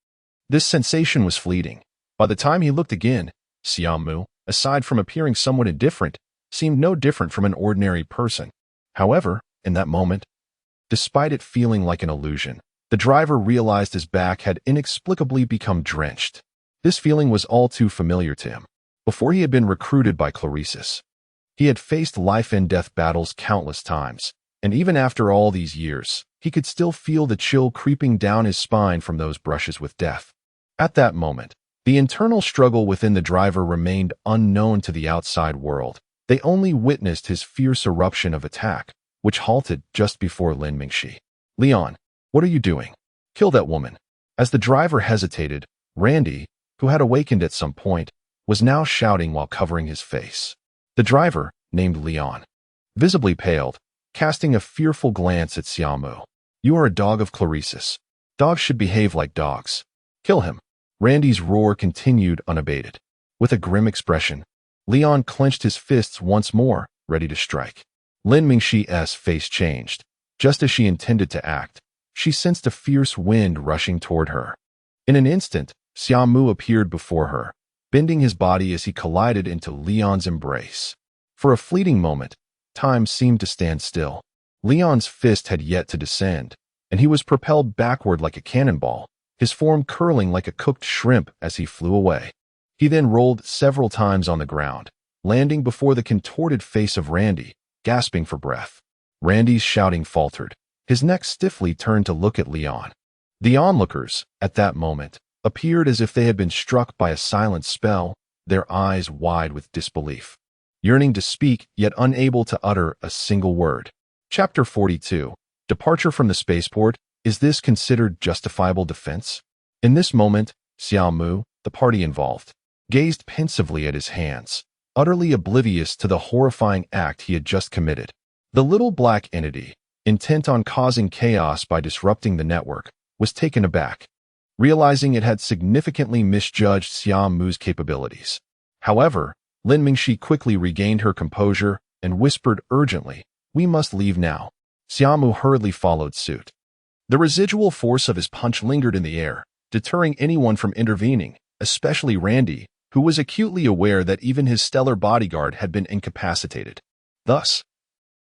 This sensation was fleeting. By the time he looked again, Xia Mu, aside from appearing somewhat indifferent, seemed no different from an ordinary person. However, in that moment, despite it feeling like an illusion, the driver realized his back had inexplicably become drenched. This feeling was all too familiar to him. Before he had been recruited by Clarissus, he had faced life-and-death battles countless times, and even after all these years, he could still feel the chill creeping down his spine from those brushes with death. At that moment, the internal struggle within the driver remained unknown to the outside world. They only witnessed his fierce eruption of attack, which halted just before Lin Mingxi. Leon, what are you doing? Kill that woman. As the driver hesitated, Randy, who had awakened at some point, was now shouting while covering his face. The driver, named Leon, visibly paled, casting a fearful glance at Xia Mu. You are a dog of Clarissus. Dogs should behave like dogs. Kill him. Randy's roar continued unabated. With a grim expression, Leon clenched his fists once more, ready to strike. Lin Mingxi's face changed. Just as she intended to act, she sensed a fierce wind rushing toward her. In an instant, Xia Mu appeared before her, bending his body as he collided into Leon's embrace. For a fleeting moment, time seemed to stand still. Leon's fist had yet to descend, and he was propelled backward like a cannonball, his form curling like a cooked shrimp as he flew away. He then rolled several times on the ground, landing before the contorted face of Randy, gasping for breath. Randy's shouting faltered. His neck stiffly turned to look at Leon. The onlookers, at that moment, appeared as if they had been struck by a silent spell, their eyes wide with disbelief, yearning to speak yet unable to utter a single word. Chapter 42. Departure from the spaceport. Is this considered justifiable defense? In this moment, Xia Mu, the party involved, gazed pensively at his hands, utterly oblivious to the horrifying act he had just committed. The little black entity, intent on causing chaos by disrupting the network, was taken aback, realizing it had significantly misjudged Xia Mu's capabilities. However, Lin Mingxi quickly regained her composure and whispered urgently, "We must leave now." Xia Mu hurriedly followed suit. The residual force of his punch lingered in the air, deterring anyone from intervening, especially Randy, who was acutely aware that even his stellar bodyguard had been incapacitated. Thus,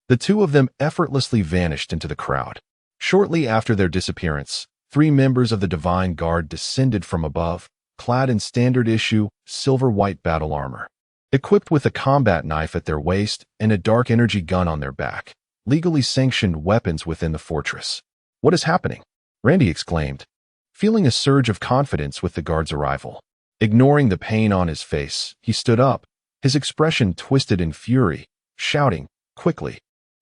the two of them effortlessly vanished into the crowd. Shortly after their disappearance, 3 members of the Divine Guard descended from above, clad in standard-issue, silver-white battle armor. Equipped with a combat knife at their waist and a dark energy gun on their back, legally sanctioned weapons within the fortress. "What is happening?" Randy exclaimed, feeling a surge of confidence with the guard's arrival. Ignoring the pain on his face, he stood up, his expression twisted in fury, shouting, "Quickly,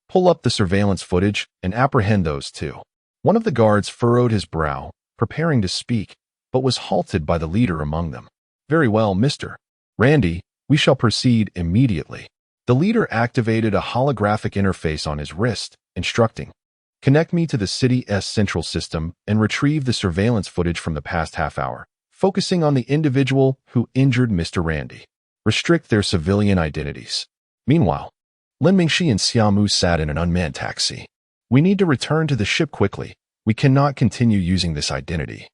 pull up the surveillance footage and apprehend those two." One of the guards furrowed his brow, preparing to speak, but was halted by the leader among them. "Very well, Mr. Randy, we shall proceed immediately." The leader activated a holographic interface on his wrist, instructing, "Connect me to the city's central system and retrieve the surveillance footage from the past half hour, focusing on the individual who injured Mr. Randy. Restrict their civilian identities." Meanwhile, Lin Mingxi and Xia Mu sat in an unmanned taxi. "We need to return to the ship quickly. We cannot continue using this identity,"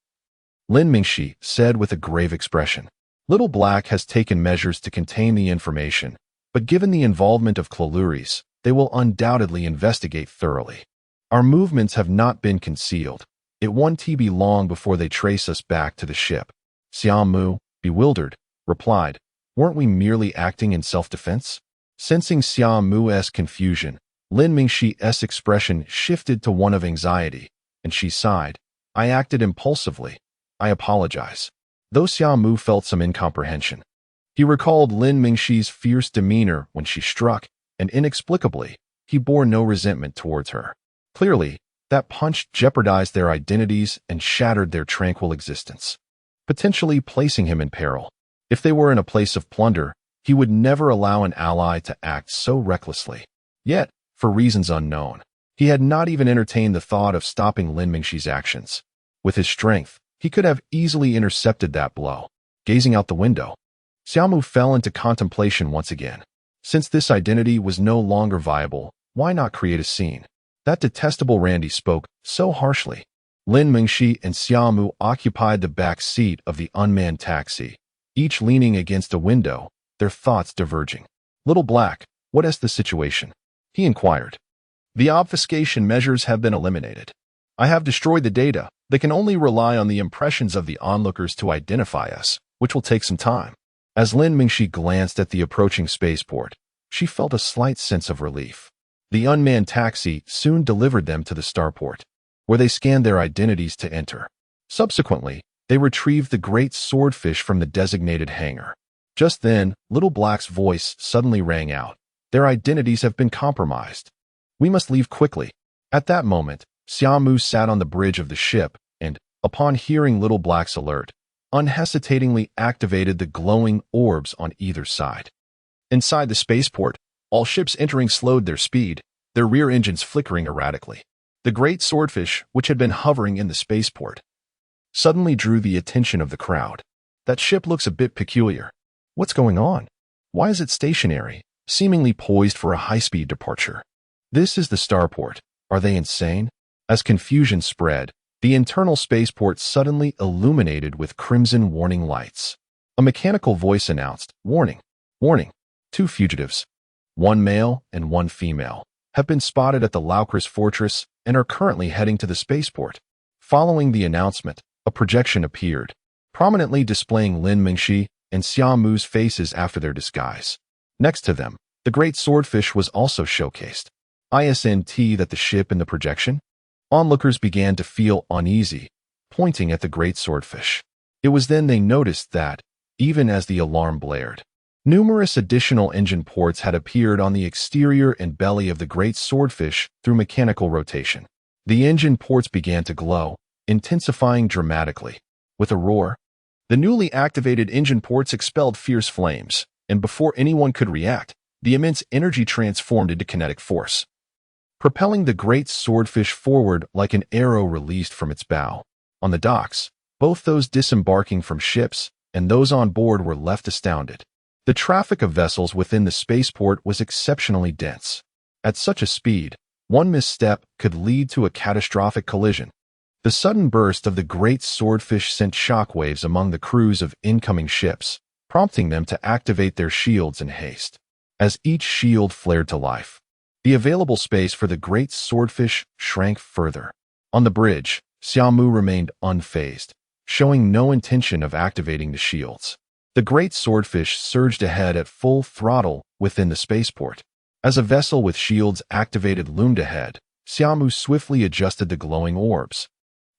Lin Mingxi said with a grave expression. "Little Black has taken measures to contain the information, but given the involvement of Cloluris, they will undoubtedly investigate thoroughly. Our movements have not been concealed. It won't be long before they trace us back to the ship." Xia Mu, bewildered, replied, "Weren't we merely acting in self-defense?" Sensing Xia Mu's confusion, Lin Mingxi's expression shifted to one of anxiety, and she sighed. "I acted impulsively. I apologize." Though Xia Mu felt some incomprehension, he recalled Lin Mingxi's fierce demeanor when she struck, and inexplicably, he bore no resentment towards her. Clearly, that punch jeopardized their identities and shattered their tranquil existence, potentially placing him in peril. If they were in a place of plunder, he would never allow an ally to act so recklessly. Yet, for reasons unknown, he had not even entertained the thought of stopping Lin Mingxi's actions. With his strength, he could have easily intercepted that blow. Gazing out the window, Xia Mu fell into contemplation once again. Since this identity was no longer viable, why not create a scene? That detestable Randy spoke so harshly. Lin Mingxi and Xia Mu occupied the back seat of the unmanned taxi, each leaning against a window, their thoughts diverging. "Little Black, what is the situation?" he inquired. "The obfuscation measures have been eliminated. I have destroyed the data. They can only rely on the impressions of the onlookers to identify us, which will take some time." As Lin Mingxi glanced at the approaching spaceport, she felt a slight sense of relief. The unmanned taxi soon delivered them to the starport, where they scanned their identities to enter. Subsequently, they retrieved the great swordfish from the designated hangar. Just then, Little Black's voice suddenly rang out. "Their identities have been compromised. We must leave quickly." At that moment, Xia Mu sat on the bridge of the ship and, upon hearing Little Black's alert, unhesitatingly activated the glowing orbs on either side. Inside the spaceport, all ships entering slowed their speed, their rear engines flickering erratically. The great swordfish, which had been hovering in the spaceport, suddenly drew the attention of the crowd. That ship looks a bit peculiar. What's going on? Why is it stationary, seemingly poised for a high-speed departure? This is the starport. Are they insane? As confusion spread, the internal spaceport suddenly illuminated with crimson warning lights. A mechanical voice announced, "Warning! Warning! 2 fugitives, 1 male and 1 female, have been spotted at the Laukris fortress and are currently heading to the spaceport." Following the announcement, a projection appeared, prominently displaying Lin Mingxi and Xia Mu's faces after their disguise. Next to them, the great swordfish was also showcased. Isn't that the ship in the projection? Onlookers began to feel uneasy, pointing at the great swordfish. It was then they noticed that, even as the alarm blared, numerous additional engine ports had appeared on the exterior and belly of the great swordfish through mechanical rotation. The engine ports began to glow, intensifying dramatically. With a roar, the newly activated engine ports expelled fierce flames, and before anyone could react, the immense energy transformed into kinetic force, propelling the great swordfish forward like an arrow released from its bow. On the docks, both those disembarking from ships and those on board were left astounded. The traffic of vessels within the spaceport was exceptionally dense. At such a speed, one misstep could lead to a catastrophic collision. The sudden burst of the great swordfish sent shockwaves among the crews of incoming ships, prompting them to activate their shields in haste. As each shield flared to life, the available space for the great swordfish shrank further. On the bridge, Xia Mu remained unfazed, showing no intention of activating the shields. The great swordfish surged ahead at full throttle within the spaceport. As a vessel with shields activated loomed ahead, Xia Mu swiftly adjusted the glowing orbs,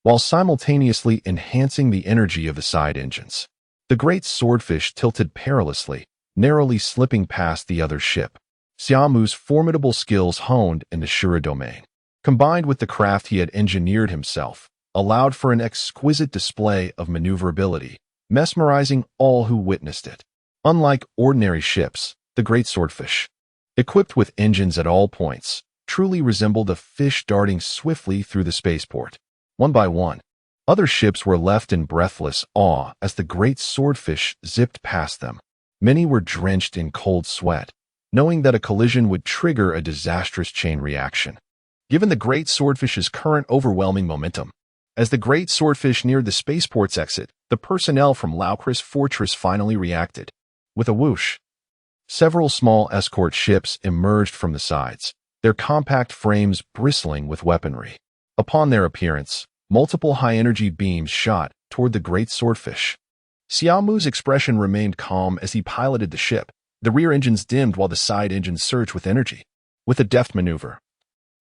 while simultaneously enhancing the energy of the side engines. The great swordfish tilted perilously, narrowly slipping past the other ship. Xia Mu's formidable skills honed in the Shura domain, combined with the craft he had engineered himself, allowed for an exquisite display of maneuverability, mesmerizing all who witnessed it. Unlike ordinary ships, the great swordfish, equipped with engines at all points, truly resembled a fish darting swiftly through the spaceport. One by one, other ships were left in breathless awe as the great swordfish zipped past them. Many were drenched in cold sweat, knowing that a collision would trigger a disastrous chain reaction. Given the great swordfish's current overwhelming momentum, as the great swordfish neared the spaceport's exit, the personnel from Laukris Fortress finally reacted. With a whoosh, several small escort ships emerged from the sides, their compact frames bristling with weaponry. Upon their appearance, multiple high-energy beams shot toward the great swordfish. Xia Mu's expression remained calm as he piloted the ship. The rear engines dimmed while the side engines surged with energy. With a deft maneuver,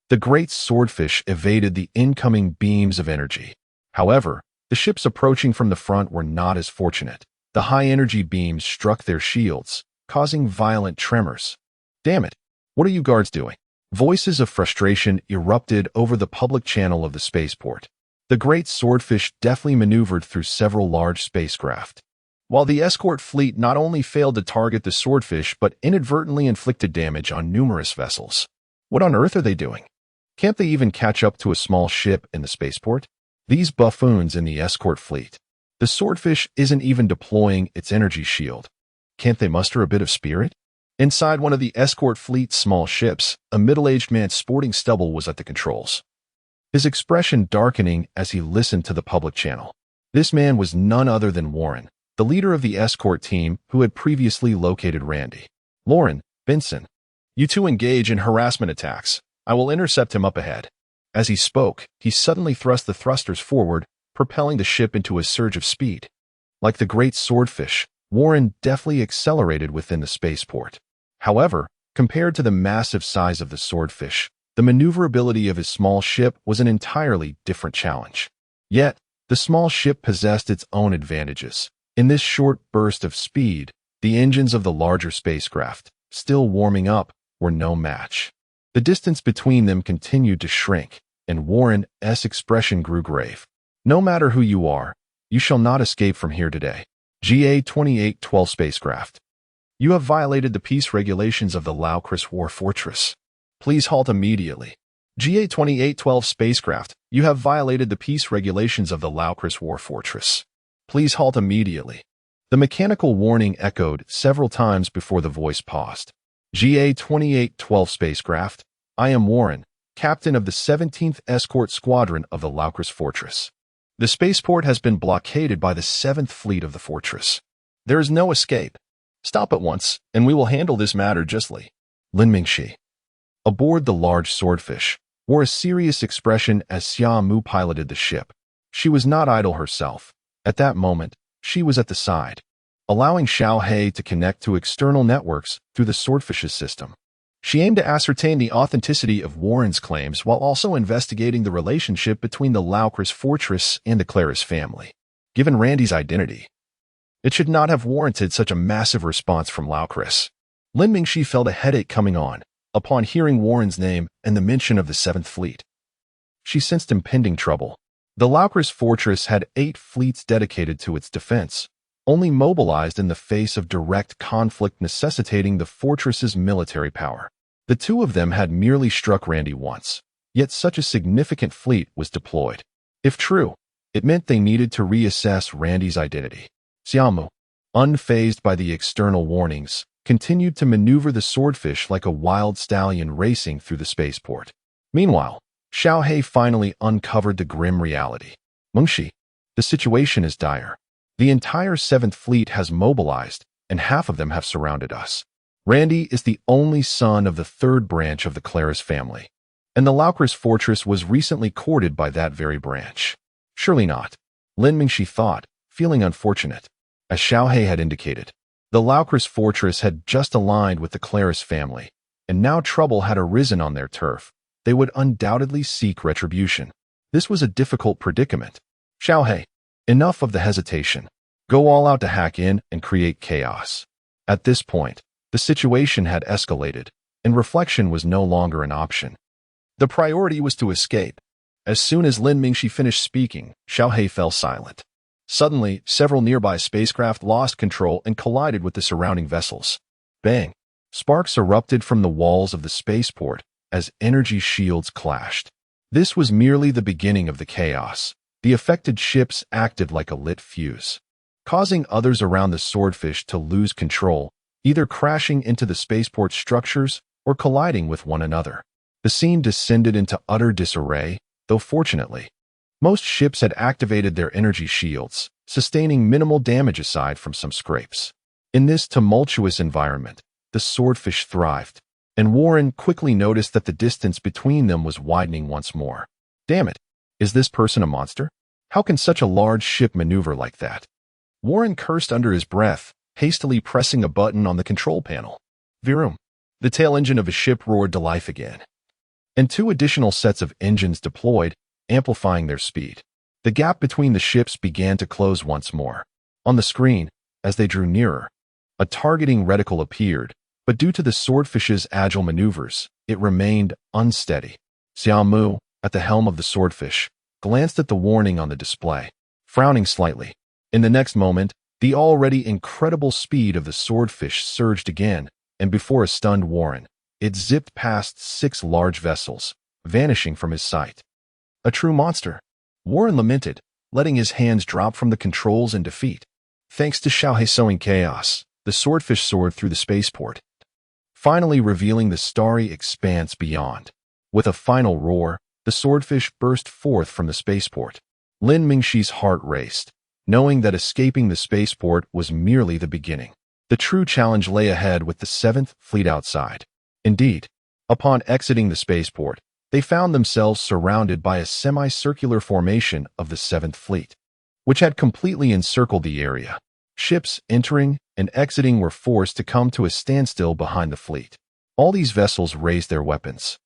the great swordfish evaded the incoming beams of energy. However, the ships approaching from the front were not as fortunate. The high-energy beams struck their shields, causing violent tremors. "Damn it! What are you guards doing?" Voices of frustration erupted over the public channel of the spaceport. The great swordfish deftly maneuvered through several large spacecraft, while the escort fleet not only failed to target the swordfish but inadvertently inflicted damage on numerous vessels. What on earth are they doing? Can't they even catch up to a small ship in the spaceport? These buffoons in the escort fleet. The swordfish isn't even deploying its energy shield. Can't they muster a bit of spirit? Inside one of the escort fleet's small ships, a middle-aged man sporting stubble was at the controls, his expression darkening as he listened to the public channel. This man was none other than Warren, the leader of the escort team who had previously located Randy. "Lauren, Benson, you two engage in harassment attacks. I will intercept him up ahead." As he spoke, he suddenly thrust the thrusters forward, propelling the ship into a surge of speed. Like the great swordfish, Warren deftly accelerated within the spaceport. However, compared to the massive size of the swordfish, the maneuverability of his small ship was an entirely different challenge. Yet, the small ship possessed its own advantages. In this short burst of speed, the engines of the larger spacecraft, still warming up, were no match. The distance between them continued to shrink, and Warren's expression grew grave. "No matter who you are, you shall not escape from here today. GA-2812 spacecraft. You have violated the peace regulations of the Laukris War Fortress. Please halt immediately." GA-2812 spacecraft, you have violated the peace regulations of the Laukris War Fortress. Please halt immediately. The mechanical warning echoed several times before the voice paused. GA-2812 spacecraft, I am Warren, captain of the 17th Escort Squadron of the Laukris Fortress. The spaceport has been blockaded by the 7th Fleet of the fortress. There is no escape. Stop at once, and we will handle this matter justly. Lin Mingxi, aboard the large swordfish, wore a serious expression as Xia Mu piloted the ship. She was not idle herself. At that moment, she was at the side, allowing Xiao He to connect to external networks through the swordfish's system. She aimed to ascertain the authenticity of Warren's claims while also investigating the relationship between the Laukris fortress and the Claris family. Given Randy's identity, it should not have warranted such a massive response from Laukris. Lin Mingxi felt a headache coming on upon hearing Warren's name and the mention of the 7th Fleet. She sensed impending trouble. The Laukris fortress had 8 fleets dedicated to its defense, only mobilized in the face of direct conflict necessitating the fortress's military power. The 2 of them had merely struck Randy once, yet such a significant fleet was deployed. If true, it meant they needed to reassess Randy's identity. Xia Mu, unfazed by the external warnings, continued to maneuver the swordfish like a wild stallion racing through the spaceport. Meanwhile, Xiao He finally uncovered the grim reality. Mengxi, the situation is dire. The entire 7th Fleet has mobilized, and half of them have surrounded us. Randy is the only son of the 3rd branch of the Claris family, and the Laukris fortress was recently courted by that very branch. Surely not, Lin Mingxi thought, feeling unfortunate. As Xiao He had indicated, the Laukris fortress had just aligned with the Claris family, and now trouble had arisen on their turf. They would undoubtedly seek retribution. This was a difficult predicament. Xiao He, enough of the hesitation. Go all out to hack in and create chaos. At this point, the situation had escalated, and reflection was no longer an option. The priority was to escape. As soon as Lin Mingxi finished speaking, Xiao He fell silent. Suddenly, several nearby spacecraft lost control and collided with the surrounding vessels. Bang! Sparks erupted from the walls of the spaceport as energy shields clashed. This was merely the beginning of the chaos. The affected ships acted like a lit fuse, causing others around the swordfish to lose control, either crashing into the spaceport structures or colliding with one another. The scene descended into utter disarray, though fortunately, most ships had activated their energy shields, sustaining minimal damage aside from some scrapes. In this tumultuous environment, the swordfish thrived, and Warren quickly noticed that the distance between them was widening once more. Damn it! Is this person a monster? How can such a large ship maneuver like that? Warren cursed under his breath, hastily pressing a button on the control panel. Virum! The tail engine of his ship roared to life again, and 2 additional sets of engines deployed, amplifying their speed. The gap between the ships began to close once more. On the screen, as they drew nearer, a targeting reticle appeared, but due to the swordfish's agile maneuvers, it remained unsteady. Xia Mu, at the helm of the swordfish, glanced at the warning on the display, frowning slightly. In the next moment, the already incredible speed of the swordfish surged again, and before a stunned Warren, it zipped past 6 large vessels, vanishing from his sight. A true monster, Warren lamented, letting his hands drop from the controls in defeat. Thanks to Xiao He sowing chaos, the swordfish soared through the spaceport, finally revealing the starry expanse beyond. With a final roar, the swordfish burst forth from the spaceport. Lin Mingxi's heart raced, knowing that escaping the spaceport was merely the beginning. The true challenge lay ahead with the 7th Fleet outside. Indeed, upon exiting the spaceport, they found themselves surrounded by a semicircular formation of the 7th Fleet, which had completely encircled the area. Ships entering and exiting were forced to come to a standstill behind the fleet. All these vessels raised their weapons,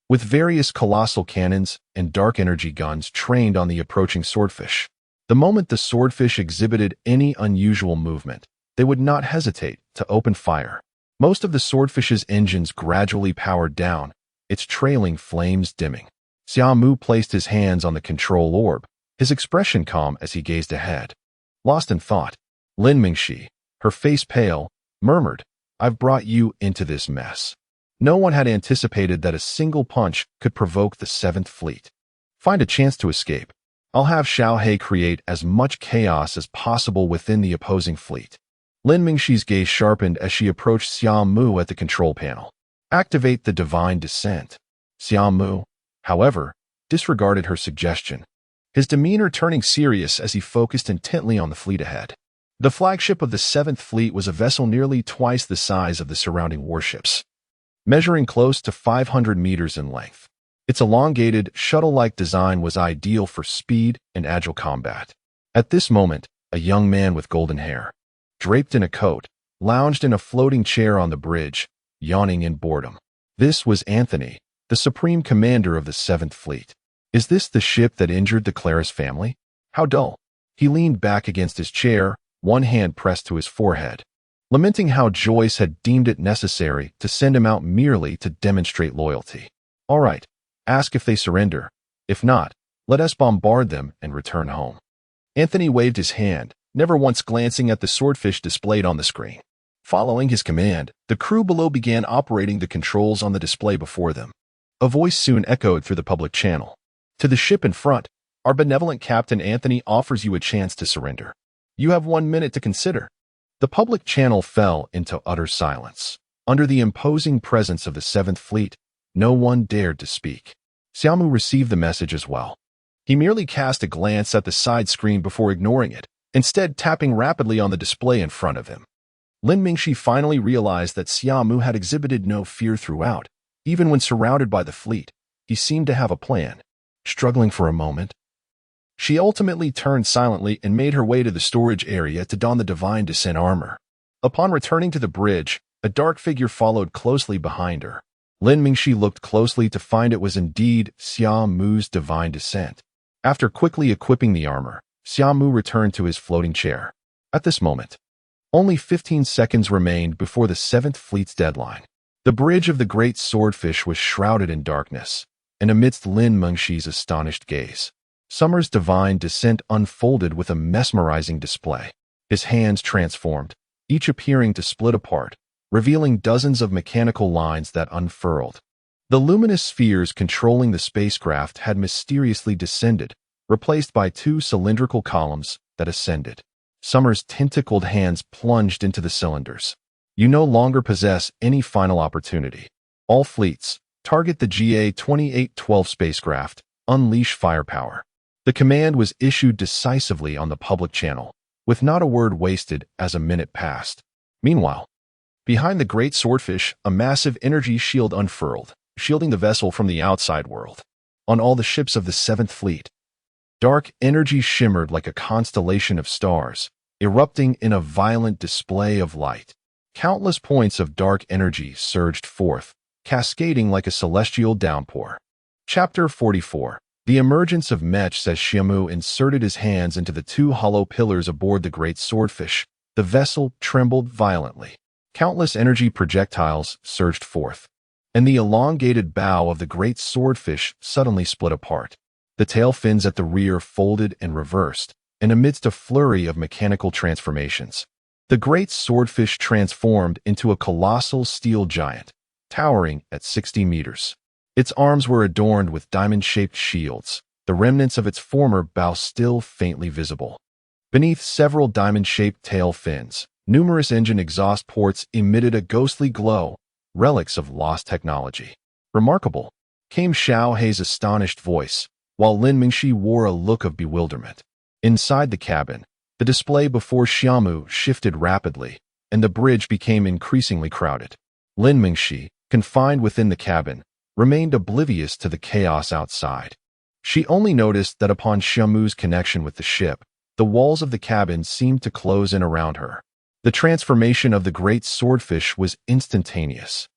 with various colossal cannons and dark energy guns trained on the approaching swordfish. The moment the swordfish exhibited any unusual movement, they would not hesitate to open fire. Most of the swordfish's engines gradually powered down, its trailing flames dimming. Xia Mu placed his hands on the control orb, his expression calm as he gazed ahead. Lost in thought, Lin Mingxi, her face pale, murmured, "I've brought you into this mess. No one had anticipated that a single punch could provoke the Seventh Fleet. Find a chance to escape. I'll have Xiao He create as much chaos as possible within the opposing fleet. Lin Mingxi's gaze sharpened as she approached Xia Mu at the control panel. Activate the divine descent. Xia Mu, however, disregarded her suggestion, his demeanor turning serious as he focused intently on the fleet ahead. The flagship of the Seventh Fleet was a vessel nearly twice the size of the surrounding warships, measuring close to 500 meters in length. Its elongated, shuttle-like design was ideal for speed and agile combat. At this moment, a young man with golden hair, draped in a coat, lounged in a floating chair on the bridge, yawning in boredom. This was Anthony, the supreme commander of the Seventh Fleet. Is this the ship that injured the Claris family? How dull. He leaned back against his chair, one hand pressed to his forehead, lamenting how Joyce had deemed it necessary to send him out merely to demonstrate loyalty. All right, ask if they surrender. If not, let us bombard them and return home. Anthony waved his hand, never once glancing at the swordfish displayed on the screen. Following his command, the crew below began operating the controls on the display before them. A voice soon echoed through the public channel. To the ship in front, our benevolent Captain Anthony offers you a chance to surrender. You have 1 minute to consider. The public channel fell into utter silence. Under the imposing presence of the Seventh Fleet, no one dared to speak. Xia Mu received the message as well. He merely cast a glance at the side screen before ignoring it, instead tapping rapidly on the display in front of him. Lin Mingxi finally realized that Xia Mu had exhibited no fear throughout. Even when surrounded by the fleet, he seemed to have a plan. Struggling for a moment, she ultimately turned silently and made her way to the storage area to don the divine descent armor. Upon returning to the bridge, a dark figure followed closely behind her. Lin Mingxi looked closely to find it was indeed Xia Mu's divine descent. After quickly equipping the armor, Xia Mu returned to his floating chair. At this moment, only 15 seconds remained before the Seventh Fleet's deadline. The bridge of the Great Swordfish was shrouded in darkness, and amidst Lin Mingxi's astonished gaze, Summer's divine descent unfolded with a mesmerizing display. His hands transformed, each appearing to split apart, revealing dozens of mechanical lines that unfurled. The luminous spheres controlling the spacecraft had mysteriously descended, replaced by 2 cylindrical columns that ascended. Summer's tentacled hands plunged into the cylinders. You no longer possess any final opportunity. All fleets, target the GA-2812 spacecraft, unleash firepower. The command was issued decisively on the public channel, with not a word wasted as a minute passed. Meanwhile, behind the Great Swordfish, a massive energy shield unfurled, shielding the vessel from the outside world. On all the ships of the Seventh Fleet, dark energy shimmered like a constellation of stars, erupting in a violent display of light. Countless points of dark energy surged forth, cascading like a celestial downpour. Chapter 44. The emergence of Mech. As Xia Mu inserted his hands into the 2 hollow pillars aboard the Great Swordfish, the vessel trembled violently. Countless energy projectiles surged forth, and the elongated bow of the Great Swordfish suddenly split apart. The tail fins at the rear folded and reversed, and amidst a flurry of mechanical transformations, the Great Swordfish transformed into a colossal steel giant, towering at 60 meters. Its arms were adorned with diamond-shaped shields, the remnants of its former bow still faintly visible. Beneath several diamond-shaped tail fins, numerous engine exhaust ports emitted a ghostly glow, relics of lost technology. Remarkable, came Xiao Hei's astonished voice, while Lin Mingxi wore a look of bewilderment. Inside the cabin, the display before Xia Mu shifted rapidly, and the bridge became increasingly crowded. Lin Mingxi, confined within the cabin, remained oblivious to the chaos outside. She only noticed that upon Xia Mu's connection with the ship, the walls of the cabin seemed to close in around her. The transformation of the Great Swordfish was instantaneous,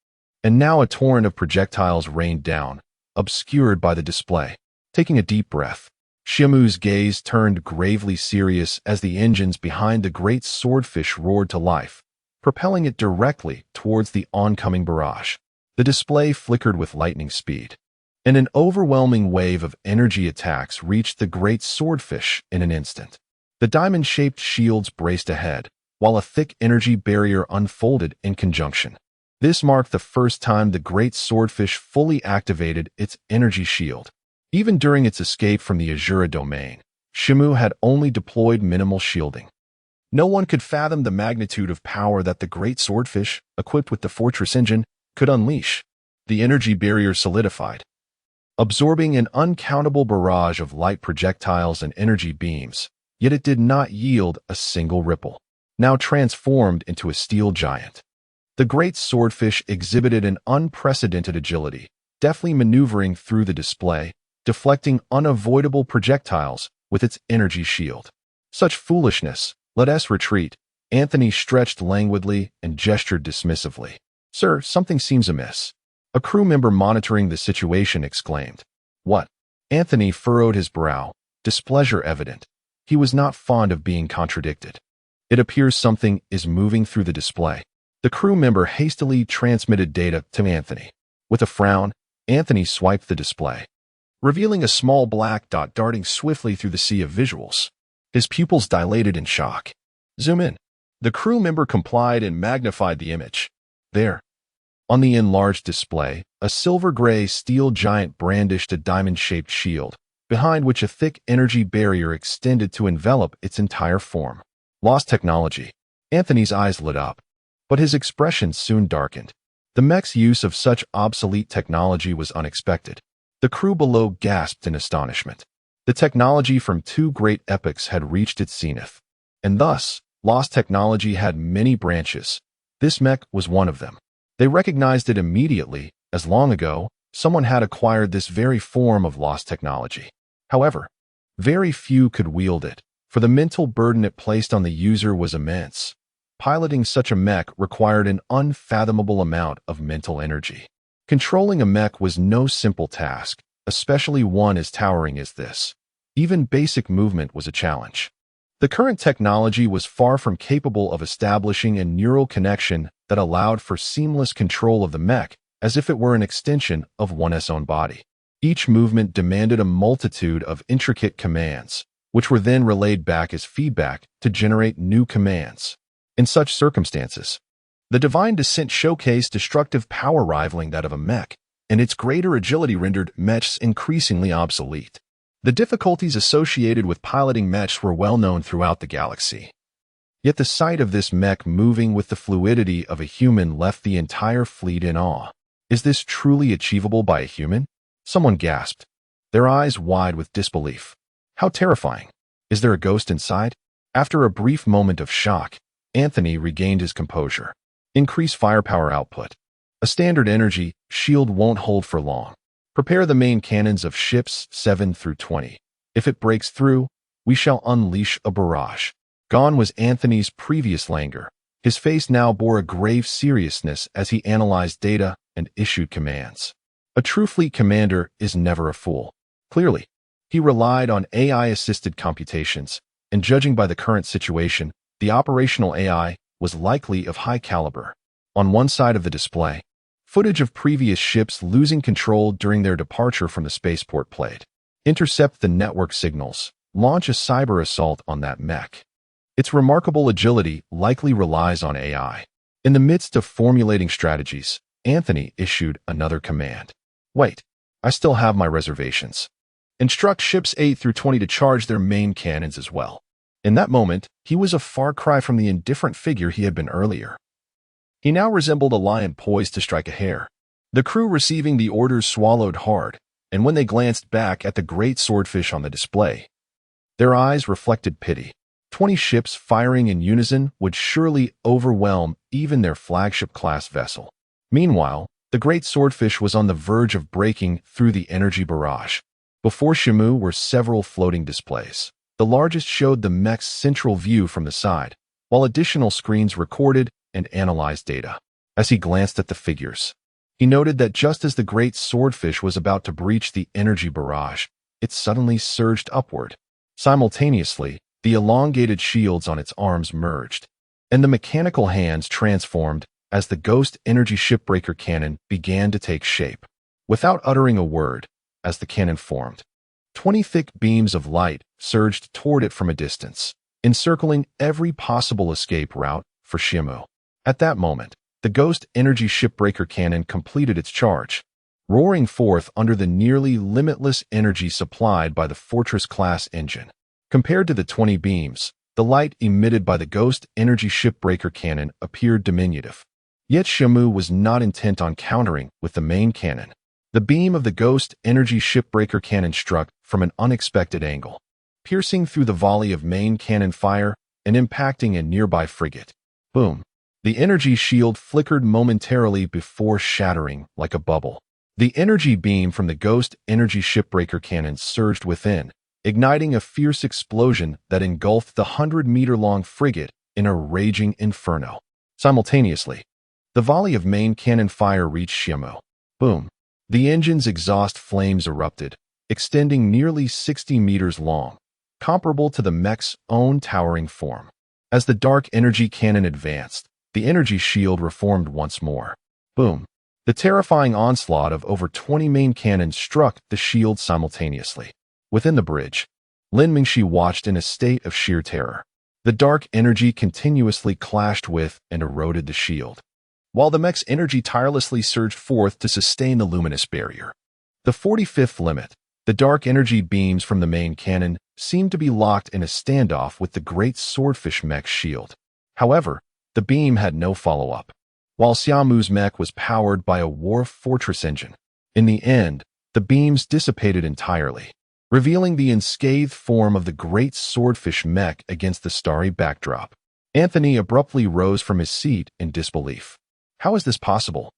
and now a torrent of projectiles rained down, obscured by the display. Taking a deep breath, Xia Mu's gaze turned gravely serious as the engines behind the Great Swordfish roared to life, propelling it directly towards the oncoming barrage. The display flickered with lightning speed, and an overwhelming wave of energy attacks reached the Great Swordfish in an instant. The diamond-shaped shields braced ahead, while a thick energy barrier unfolded in conjunction. This marked the first time the great swordfish fully activated its energy shield. Even during its escape from the Azura domain, Xia Mu had only deployed minimal shielding. No one could fathom the magnitude of power that the great swordfish, equipped with the fortress engine, could unleash. The energy barrier solidified, absorbing an uncountable barrage of light projectiles and energy beams, yet it did not yield a single ripple. Now transformed into a steel giant, the great swordfish exhibited an unprecedented agility, deftly maneuvering through the display, deflecting unavoidable projectiles with its energy shield. Such foolishness! Let us retreat. Anthony stretched languidly and gestured dismissively. Sir, something seems amiss. A crew member monitoring the situation exclaimed. What? Anthony furrowed his brow, displeasure evident. He was not fond of being contradicted. It appears something is moving through the display. The crew member hastily transmitted data to Anthony. With a frown, Anthony swiped the display, revealing a small black dot darting swiftly through the sea of visuals. His pupils dilated in shock. Zoom in. The crew member complied and magnified the image. There, on the enlarged display, a silver-gray steel giant brandished a diamond-shaped shield, behind which a thick energy barrier extended to envelop its entire form. Lost technology. Anthony's eyes lit up, but his expression soon darkened. The mech's use of such obsolete technology was unexpected. The crew below gasped in astonishment. The technology from two great epochs had reached its zenith, and thus, lost technology had many branches. This mech was one of them. They recognized it immediately, as long ago, someone had acquired this very form of lost technology. However, very few could wield it, for the mental burden it placed on the user was immense. Piloting such a mech required an unfathomable amount of mental energy. Controlling a mech was no simple task, especially one as towering as this. Even basic movement was a challenge. The current technology was far from capable of establishing a neural connection that allowed for seamless control of the mech, as if it were an extension of one's own body. Each movement demanded a multitude of intricate commands, which were then relayed back as feedback to generate new commands. In such circumstances, the divine descent showcased destructive power rivaling that of a mech, and its greater agility rendered mechs increasingly obsolete. The difficulties associated with piloting mechs were well known throughout the galaxy. Yet the sight of this mech moving with the fluidity of a human left the entire fleet in awe. Is this truly achievable by a human? Someone gasped, their eyes wide with disbelief. How terrifying! Is there a ghost inside? After a brief moment of shock, Anthony regained his composure. Increase firepower output. A standard energy shield won't hold for long. Prepare the main cannons of ships 7 through 20. If it breaks through, we shall unleash a barrage. Gone was Anthony's previous languor. His face now bore a grave seriousness as he analyzed data and issued commands. A true fleet commander is never a fool. Clearly, he relied on AI-assisted computations, and judging by the current situation, the operational AI was likely of high caliber. On one side of the display, footage of previous ships losing control during their departure from the spaceport played. Intercept the network signals. Launch a cyber assault on that mech. Its remarkable agility likely relies on AI. In the midst of formulating strategies, Anthony issued another command. Wait, I still have my reservations. Instruct ships 8 through 20 to charge their main cannons as well. In that moment, he was a far cry from the indifferent figure he had been earlier. He now resembled a lion poised to strike a hare. The crew receiving the orders swallowed hard, and when they glanced back at the great swordfish on the display, their eyes reflected pity. 20 ships firing in unison would surely overwhelm even their flagship-class vessel. Meanwhile, the great swordfish was on the verge of breaking through the energy barrage. Before Xia Mu were several floating displays. The largest showed the mech's central view from the side, while additional screens recorded and analyzed data. As he glanced at the figures, he noted that just as the great swordfish was about to breach the energy barrage, it suddenly surged upward. Simultaneously, the elongated shields on its arms merged, and the mechanical hands transformed as the ghost energy shipbreaker cannon began to take shape. Without uttering a word, as the cannon formed, 20 thick beams of light surged toward it from a distance, encircling every possible escape route for Xia Mu. At that moment, the Ghost energy shipbreaker cannon completed its charge, roaring forth under the nearly limitless energy supplied by the Fortress-class engine. Compared to the 20 beams, the light emitted by the Ghost energy shipbreaker cannon appeared diminutive. Yet Xia Mu was not intent on countering with the main cannon. The beam of the Ghost energy shipbreaker cannon struck from an unexpected angle, piercing through the volley of main cannon fire and impacting a nearby frigate. Boom! The energy shield flickered momentarily before shattering like a bubble. The energy beam from the Ghost energy shipbreaker cannon surged within, igniting a fierce explosion that engulfed the 100-meter-long frigate in a raging inferno. Simultaneously, the volley of main cannon fire reached Xia Mu. Boom! The engine's exhaust flames erupted, extending nearly 60 meters long, comparable to the mech's own towering form. As the dark energy cannon advanced, the energy shield reformed once more. Boom! The terrifying onslaught of over 20 main cannons struck the shield simultaneously. Within the bridge, Lin Mingxi watched in a state of sheer terror. The dark energy continuously clashed with and eroded the shield, while the mech's energy tirelessly surged forth to sustain the luminous barrier. The 45th limit, the dark energy beams from the main cannon seemed to be locked in a standoff with the great swordfish mech's shield. However, the beam had no follow-up, while Xia Mu's mech was powered by a Wharf Fortress engine. In the end, the beams dissipated entirely, revealing the unscathed form of the great swordfish mech against the starry backdrop. Anthony abruptly rose from his seat in disbelief. How is this possible?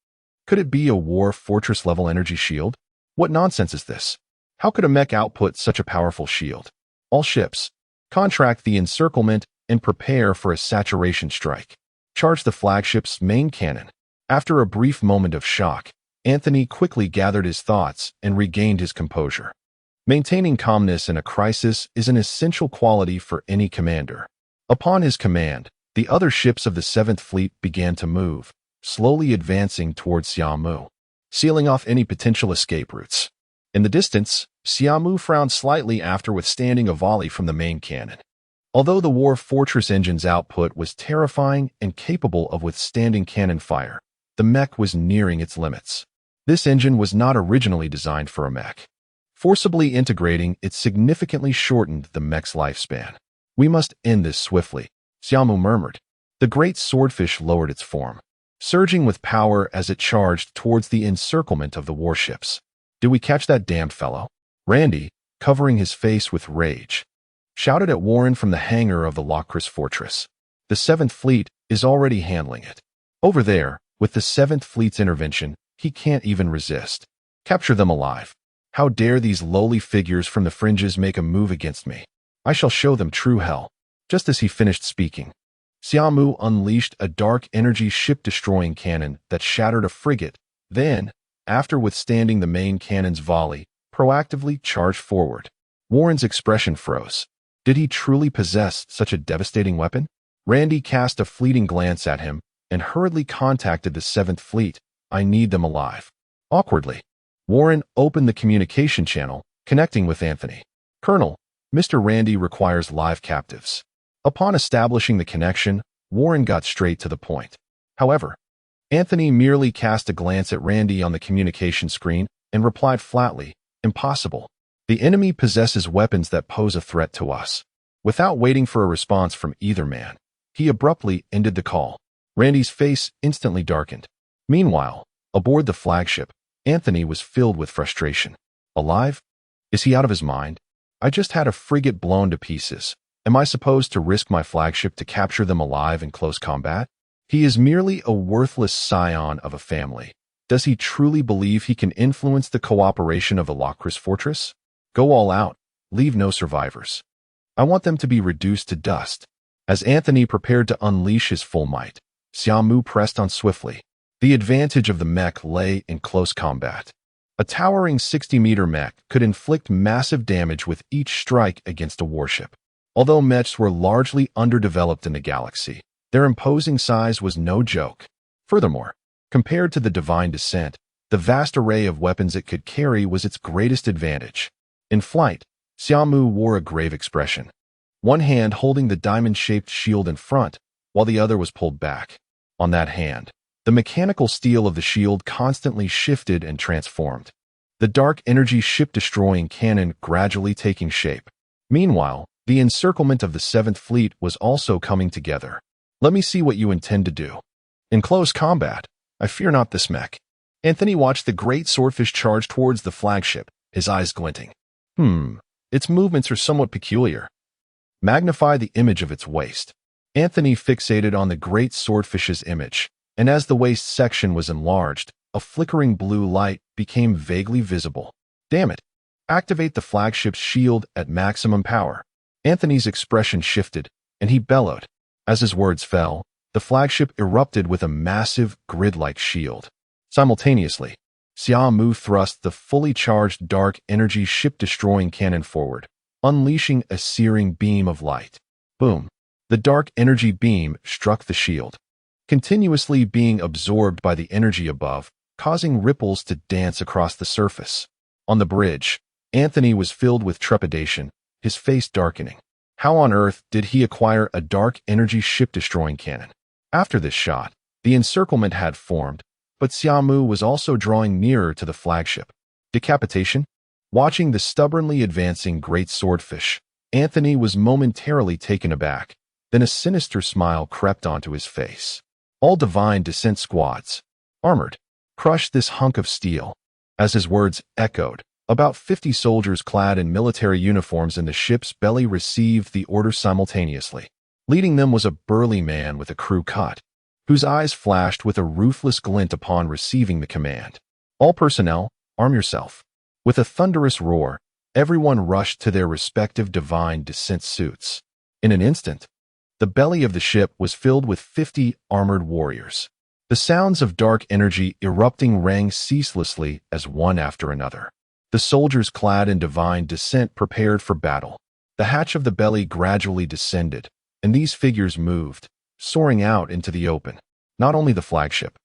Could it be a Wharf Fortress-level energy shield? What nonsense is this? How could a mech output such a powerful shield? All ships, contract the encirclement and prepare for a saturation strike. Charge the flagship's main cannon. After a brief moment of shock, Anthony quickly gathered his thoughts and regained his composure. Maintaining calmness in a crisis is an essential quality for any commander. Upon his command, the other ships of the 7th Fleet began to move, slowly advancing towards Xia Mu, sealing off any potential escape routes. In the distance, Xia Mu frowned slightly after withstanding a volley from the main cannon. Although the Wharf Fortress engine's output was terrifying and capable of withstanding cannon fire, the mech was nearing its limits. This engine was not originally designed for a mech. Forcibly integrating it significantly shortened the mech's lifespan. We must end this swiftly, Xia Mu murmured. The great swordfish lowered its form, surging with power as it charged towards the encirclement of the warships. Did we catch that damned fellow? Randy, covering his face with rage, shouted at Warren from the hangar of the Locris Fortress. The 7th Fleet is already handling it. Over there, with the 7th Fleet's intervention, he can't even resist. Capture them alive. How dare these lowly figures from the fringes make a move against me? I shall show them true hell. Just as he finished speaking, Xia Mu unleashed a dark energy ship-destroying cannon that shattered a frigate, then, after withstanding the main cannon's volley, proactively charged forward. Warren's expression froze. Did he truly possess such a devastating weapon? Randy cast a fleeting glance at him and hurriedly contacted the 7th Fleet. I need them alive. Awkwardly, Warren opened the communication channel, connecting with Anthony. Colonel, Mr. Randy requires live captives. Upon establishing the connection, Warren got straight to the point. However, Anthony merely cast a glance at Randy on the communication screen and replied flatly, impossible. The enemy possesses weapons that pose a threat to us. Without waiting for a response from either man, he abruptly ended the call. Randy's face instantly darkened. Meanwhile, aboard the flagship, Anthony was filled with frustration. Alive? Is he out of his mind? I just had a frigate blown to pieces. Am I supposed to risk my flagship to capture them alive in close combat? He is merely a worthless scion of a family. Does he truly believe he can influence the cooperation of the Locris Fortress? Go all out. Leave no survivors. I want them to be reduced to dust. As Anthony prepared to unleash his full might, Xia Mu pressed on swiftly. The advantage of the mech lay in close combat. A towering 60-meter mech could inflict massive damage with each strike against a warship. Although mechs were largely underdeveloped in the galaxy, their imposing size was no joke. Furthermore, compared to the Divine Descent, the vast array of weapons it could carry was its greatest advantage. In flight, Xia Mu wore a grave expression, one hand holding the diamond-shaped shield in front, while the other was pulled back. On that hand, The mechanical steel of the shield constantly shifted and transformed. The dark energy ship-destroying cannon gradually taking shape. Meanwhile, the encirclement of the 7th Fleet was also coming together. Let me see what you intend to do. In close combat, I fear not this mech. Anthony watched the great swordfish charge towards the flagship, his eyes glinting. Its movements are somewhat peculiar. Magnify the image of its waist. Anthony fixated on the great swordfish's image, and as the waist section was enlarged, a flickering blue light became vaguely visible. Damn it! Activate the flagship's shield at maximum power. Anthony's expression shifted, and he bellowed. As his words fell, the flagship erupted with a massive, grid-like shield. Simultaneously, Xia Mu thrust the fully charged dark energy ship-destroying cannon forward, unleashing a searing beam of light. Boom! The dark energy beam struck the shield, continuously being absorbed by the energy above, causing ripples to dance across the surface. On the bridge, Anthony was filled with trepidation, his face darkening. How on earth did he acquire a dark energy ship-destroying cannon? After this shot, the encirclement had formed, but Xia Mu was also drawing nearer to the flagship. Decapitation? Watching the stubbornly advancing great swordfish, Anthony was momentarily taken aback. Then a sinister smile crept onto his face. All divine descent squads, armored, crush this hunk of steel. As his words echoed, about 50 soldiers clad in military uniforms in the ship's belly received the order simultaneously. Leading them was a burly man with a crew cut, whose eyes flashed with a ruthless glint upon receiving the command. All personnel, arm yourself. With a thunderous roar, everyone rushed to their respective divine descent suits. In an instant, the belly of the ship was filled with 50 armored warriors. The sounds of dark energy erupting rang ceaselessly as one after another. The soldiers clad in divine descent prepared for battle. The hatch of the belly gradually descended, and these figures moved, soaring out into the open. Not only the flagship,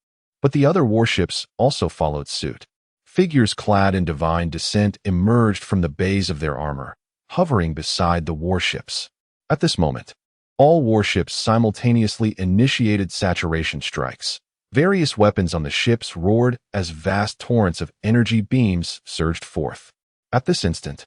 but the other warships also followed suit. Figures clad in divine descent emerged from the bays of their armor, hovering beside the warships. At this moment, all warships simultaneously initiated saturation strikes. Various weapons on the ships roared as vast torrents of energy beams surged forth. At this instant,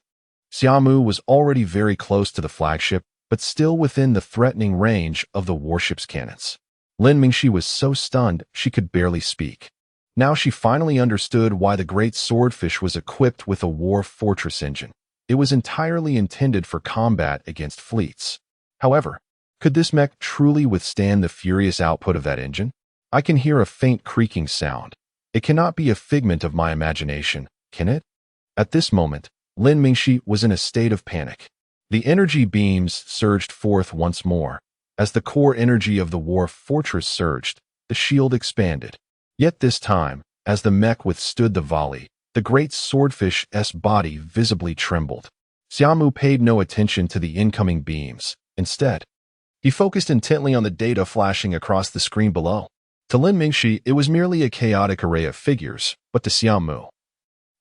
Xia Mu was already very close to the flagship, but still within the threatening range of the warship's cannons. Lin Mingxi was so stunned she could barely speak. Now she finally understood why the great swordfish was equipped with a war fortress engine. It was entirely intended for combat against fleets. However, could this mech truly withstand the furious output of that engine? I can hear a faint creaking sound. It cannot be a figment of my imagination, can it? At this moment, Lin Mingxi was in a state of panic. The energy beams surged forth once more. As the core energy of the war fortress surged, the shield expanded. Yet this time, as the mech withstood the volley, the great swordfish's body visibly trembled. Xia Mu paid no attention to the incoming beams. Instead, he focused intently on the data flashing across the screen below. To Lin Mingxi, it was merely a chaotic array of figures, but to Xia Mu,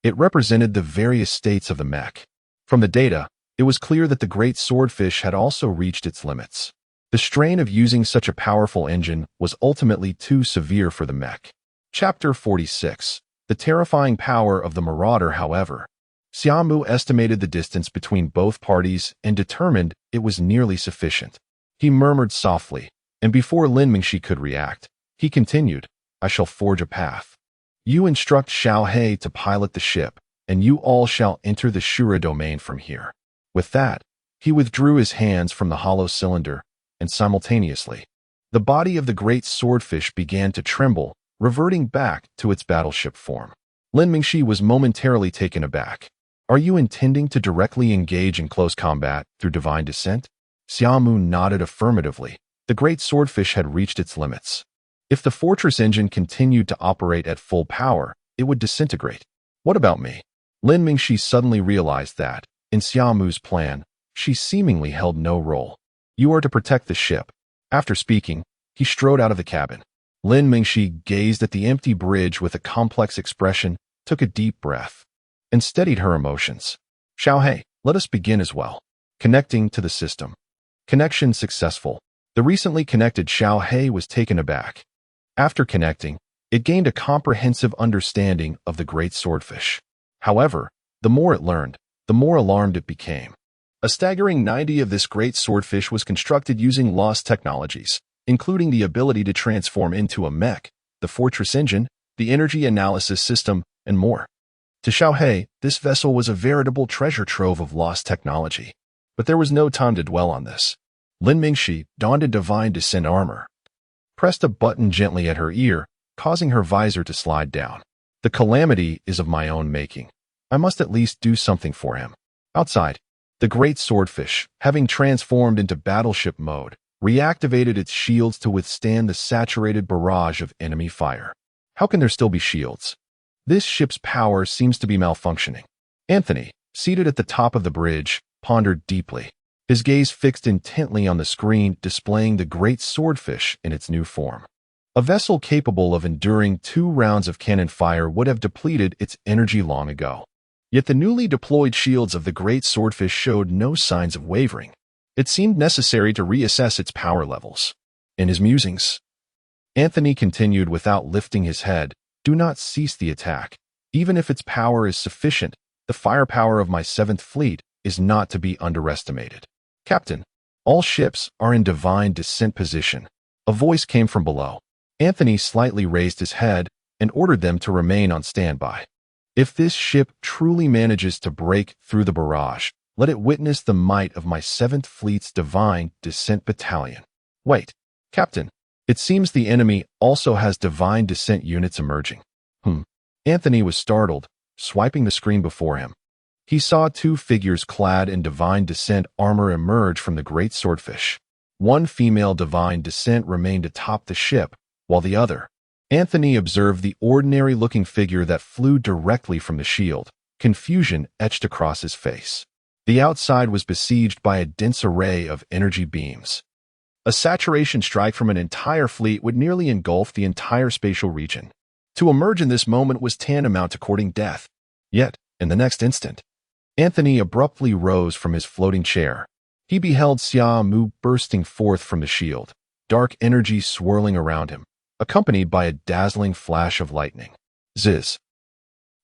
it represented the various states of the mech. From the data, it was clear that the great swordfish had also reached its limits. The strain of using such a powerful engine was ultimately too severe for the mech. Chapter 46. The terrifying power of the marauder. However, Xia Mu estimated the distance between both parties and determined it was nearly sufficient. He murmured softly, and before Lin Mingxi could react, he continued, I shall forge a path. You instruct Xiao He to pilot the ship, and you all shall enter the Shura domain from here. With that, he withdrew his hands from the hollow cylinder, and simultaneously, the body of the great swordfish began to tremble, reverting back to its battleship form. Lin Mingxi was momentarily taken aback. Are you intending to directly engage in close combat through divine descent? Xia Mu nodded affirmatively. The great swordfish had reached its limits. If the fortress engine continued to operate at full power, it would disintegrate. What about me? Lin Mingxi suddenly realized that, in Xia Mu's plan, she seemingly held no role. You are to protect the ship. After speaking, he strode out of the cabin. Lin Mingxi gazed at the empty bridge with a complex expression, took a deep breath, and steadied her emotions. Xiao He, let us begin as well. Connecting to the system. Connection successful. The recently connected Xiao He was taken aback. After connecting, It gained a comprehensive understanding of the great swordfish. However, the more it learned, the more alarmed it became. A staggering 90 of this great swordfish was constructed using lost technologies, including the ability to transform into a mech, the fortress engine, the energy analysis system, and more. To Xiaohei, this vessel was a veritable treasure trove of lost technology. But there was no time to dwell on this. Lin Mingxi donned a divine descent armor, pressed a button gently at her ear, causing her visor to slide down. The calamity is of my own making. I must at least do something for him. Outside, the great swordfish, having transformed into battleship mode, reactivated its shields to withstand the saturated barrage of enemy fire. How can there still be shields? This ship's power seems to be malfunctioning. Anthony, seated at the top of the bridge, pondered deeply, his gaze fixed intently on the screen displaying the great swordfish in its new form. A vessel capable of enduring 2 rounds of cannon fire would have depleted its energy long ago. Yet the newly deployed shields of the great swordfish showed no signs of wavering. It seemed necessary to reassess its power levels. In his musings, Anthony continued without lifting his head, "Do not cease the attack. Even if its power is sufficient, the firepower of my 7th Fleet is not to be underestimated. Captain, all ships are in divine descent position." A voice came from below. Anthony slightly raised his head and ordered them to remain on standby. If this ship truly manages to break through the barrage, let it witness the might of my 7th Fleet's divine descent battalion. Wait, Captain, it seems the enemy also has divine descent units emerging. Anthony was startled, swiping the screen before him. He saw 2 figures clad in divine descent armor emerge from the great swordfish. One female divine descent remained atop the ship, while the other, Anthony observed the ordinary-looking figure that flew directly from the shield, confusion etched across his face. The outside was besieged by a dense array of energy beams. A saturation strike from an entire fleet would nearly engulf the entire spatial region. To emerge in this moment was tantamount to courting death. Yet, in the next instant, Anthony abruptly rose from his floating chair. He beheld Xia Mu bursting forth from the shield, dark energy swirling around him, accompanied by a dazzling flash of lightning. Ziz.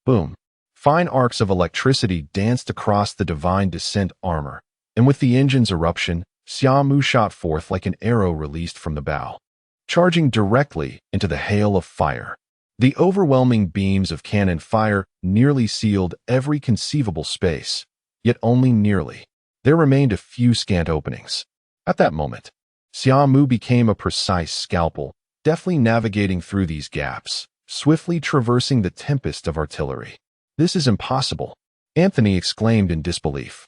Boom. Fine arcs of electricity danced across the divine descent armor, and with the engine's eruption, Xia Mu shot forth like an arrow released from the bow, charging directly into the hail of fire. The overwhelming beams of cannon fire nearly sealed every conceivable space, yet only nearly. There remained a few scant openings. At that moment, Xia Mu became a precise scalpel, deftly navigating through these gaps, swiftly traversing the tempest of artillery. "This is impossible," Anthony exclaimed in disbelief.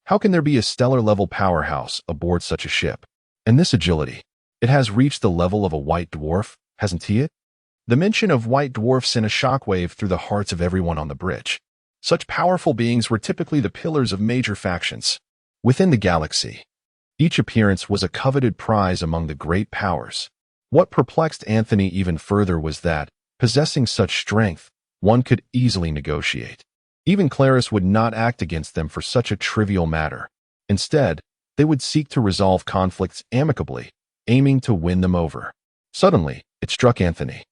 "How can there be a stellar-level powerhouse aboard such a ship? And this agility? It has reached the level of a white dwarf, hasn't he?" The mention of white dwarfs sent a shockwave through the hearts of everyone on the bridge. Such powerful beings were typically the pillars of major factions within the galaxy. Each appearance was a coveted prize among the great powers. What perplexed Anthony even further was that, possessing such strength, one could easily negotiate. Even Claris would not act against them for such a trivial matter. Instead, they would seek to resolve conflicts amicably, aiming to win them over. Suddenly, it struck Anthony.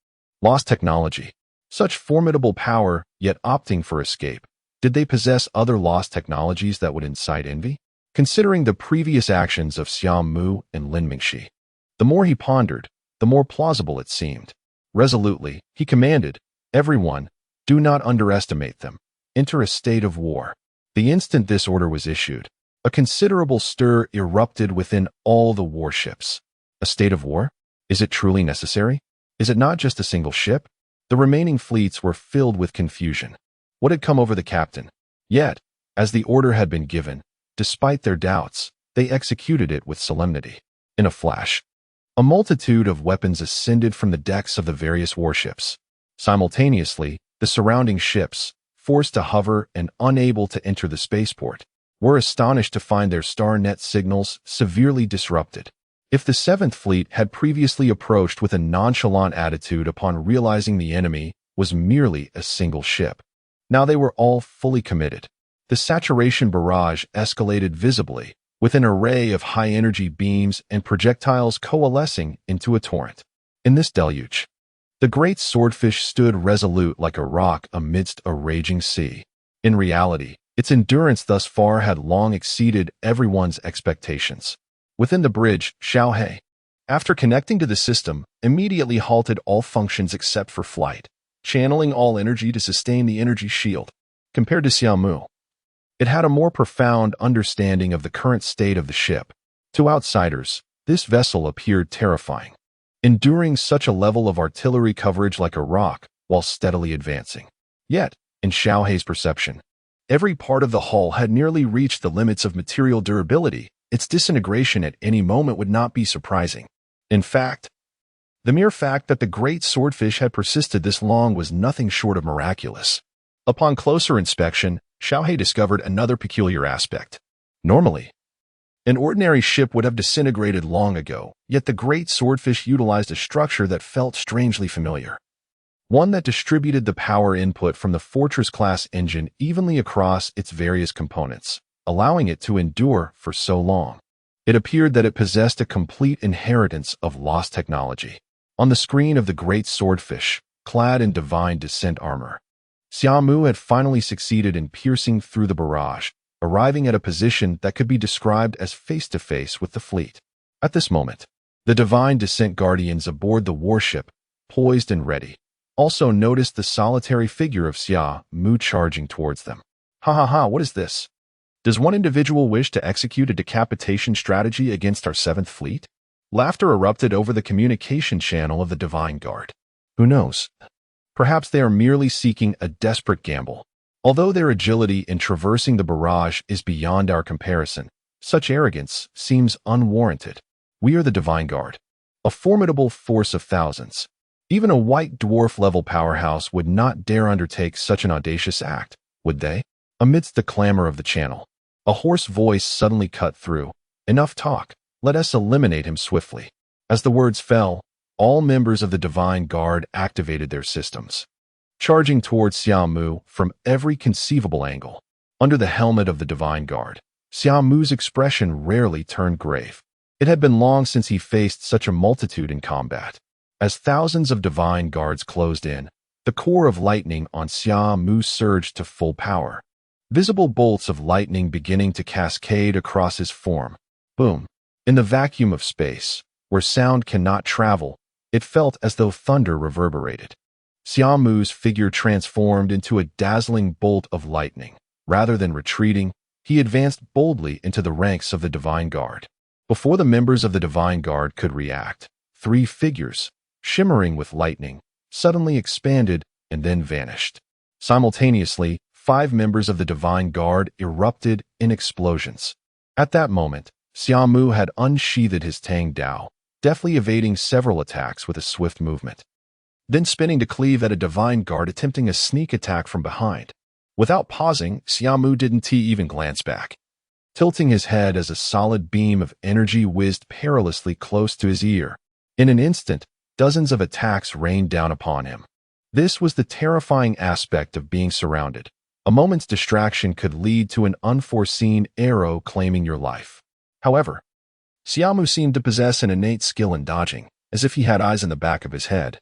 Lost technology. Such formidable power, yet opting for escape. Did they possess other lost technologies that would incite envy? Considering the previous actions of Xia Mu and Lin Mingxi, the more he pondered, the more plausible it seemed. Resolutely, he commanded, "Everyone, do not underestimate them. Enter a state of war." The instant this order was issued, a considerable stir erupted within all the warships. A state of war? Is it truly necessary? Is it not just a single ship? The remaining fleets were filled with confusion. What had come over the captain? Yet, as the order had been given, despite their doubts, they executed it with solemnity. In a flash, a multitude of weapons ascended from the decks of the various warships. Simultaneously, the surrounding ships, forced to hover and unable to enter the spaceport, were astonished to find their star net signals severely disrupted. If the 7th Fleet had previously approached with a nonchalant attitude upon realizing the enemy was merely a single ship, now they were all fully committed. The saturation barrage escalated visibly, with an array of high-energy beams and projectiles coalescing into a torrent. In this deluge, The great swordfish stood resolute like a rock amidst a raging sea. In reality, its endurance thus far had long exceeded everyone's expectations. Within the bridge, Xiao, after connecting to the system, immediately halted all functions except for flight, channeling all energy to sustain the energy shield. Compared to Xia Mu, it had a more profound understanding of the current state of the ship. To outsiders, this vessel appeared terrifying, enduring such a level of artillery coverage like a rock while steadily advancing. Yet, in Xiaohei's perception, every part of the hull had nearly reached the limits of material durability. Its disintegration at any moment would not be surprising. In fact, the mere fact that the great swordfish had persisted this long was nothing short of miraculous. Upon closer inspection, Xiaohei discovered another peculiar aspect. Normally, an ordinary ship would have disintegrated long ago, yet the great swordfish utilized a structure that felt strangely familiar. One that distributed the power input from the Fortress-class engine evenly across its various components, allowing it to endure for so long. It appeared that it possessed a complete inheritance of lost technology. On the screen of the great swordfish, clad in divine descent armor, Xia Mu had finally succeeded in piercing through the barrage, arriving at a position that could be described as face-to-face with the fleet. At this moment, the divine descent guardians aboard the warship, poised and ready, also noticed the solitary figure of Xia Mu charging towards them. Ha ha ha, what is this? Does one individual wish to execute a decapitation strategy against our 7th fleet? Laughter erupted over the communication channel of the Divine Guard. Who knows? Perhaps they are merely seeking a desperate gamble. Although their agility in traversing the barrage is beyond our comparison, such arrogance seems unwarranted. We are the Divine Guard, a formidable force of thousands. Even a white dwarf-level powerhouse would not dare undertake such an audacious act, would they? Amidst the clamor of the channel, a hoarse voice suddenly cut through. Enough talk. Let us eliminate him swiftly. As the words fell, all members of the Divine Guard activated their systems, charging towards Xia Mu from every conceivable angle. Under the helmet of the Divine Guard, Xia Mu's expression rarely turned grave. It had been long since he faced such a multitude in combat. As thousands of Divine Guards closed in, the core of lightning on Xia Mu surged to full power. Visible bolts of lightning beginning to cascade across his form. Boom. In the vacuum of space, where sound cannot travel, it felt as though thunder reverberated. Xia Mu's figure transformed into a dazzling bolt of lightning. Rather than retreating, he advanced boldly into the ranks of the Divine Guard. Before the members of the Divine Guard could react, 3 figures, shimmering with lightning, suddenly expanded and then vanished. Simultaneously, 5 members of the Divine Guard erupted in explosions. At that moment, Xia Mu had unsheathed his Tang Dao, deftly evading several attacks with a swift movement, then spinning to cleave at a Divine Guard attempting a sneak attack from behind. Without pausing, Xia Mu didn't even glance back, tilting his head as a solid beam of energy whizzed perilously close to his ear. In an instant, dozens of attacks rained down upon him. This was the terrifying aspect of being surrounded. A moment's distraction could lead to an unforeseen arrow claiming your life. However, Xia Mu seemed to possess an innate skill in dodging, as if he had eyes in the back of his head,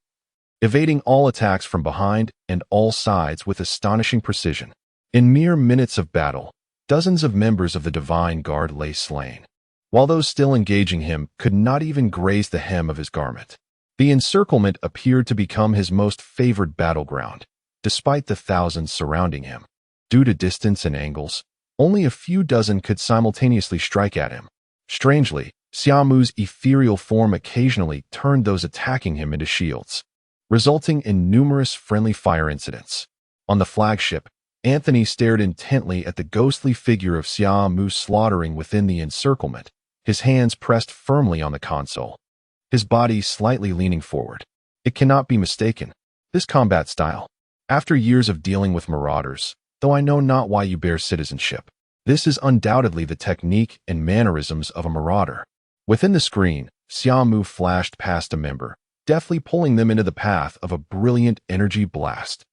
evading all attacks from behind and all sides with astonishing precision. In mere minutes of battle, dozens of members of the Divine Guard lay slain, while those still engaging him could not even graze the hem of his garment. The encirclement appeared to become his most favored battleground, despite the thousands surrounding him. Due to distance and angles, only a few dozen could simultaneously strike at him. Strangely, Xia Mu's ethereal form occasionally turned those attacking him into shields, resulting in numerous friendly fire incidents. On the flagship, Anthony stared intently at the ghostly figure of Xia Mu slaughtering within the encirclement, his hands pressed firmly on the console, his body slightly leaning forward. It cannot be mistaken. This combat style. After years of dealing with marauders, though I know not why you bear citizenship, this is undoubtedly the technique and mannerisms of a marauder. Within the screen, Xia Mu flashed past a member, deftly pulling them into the path of a brilliant energy blast.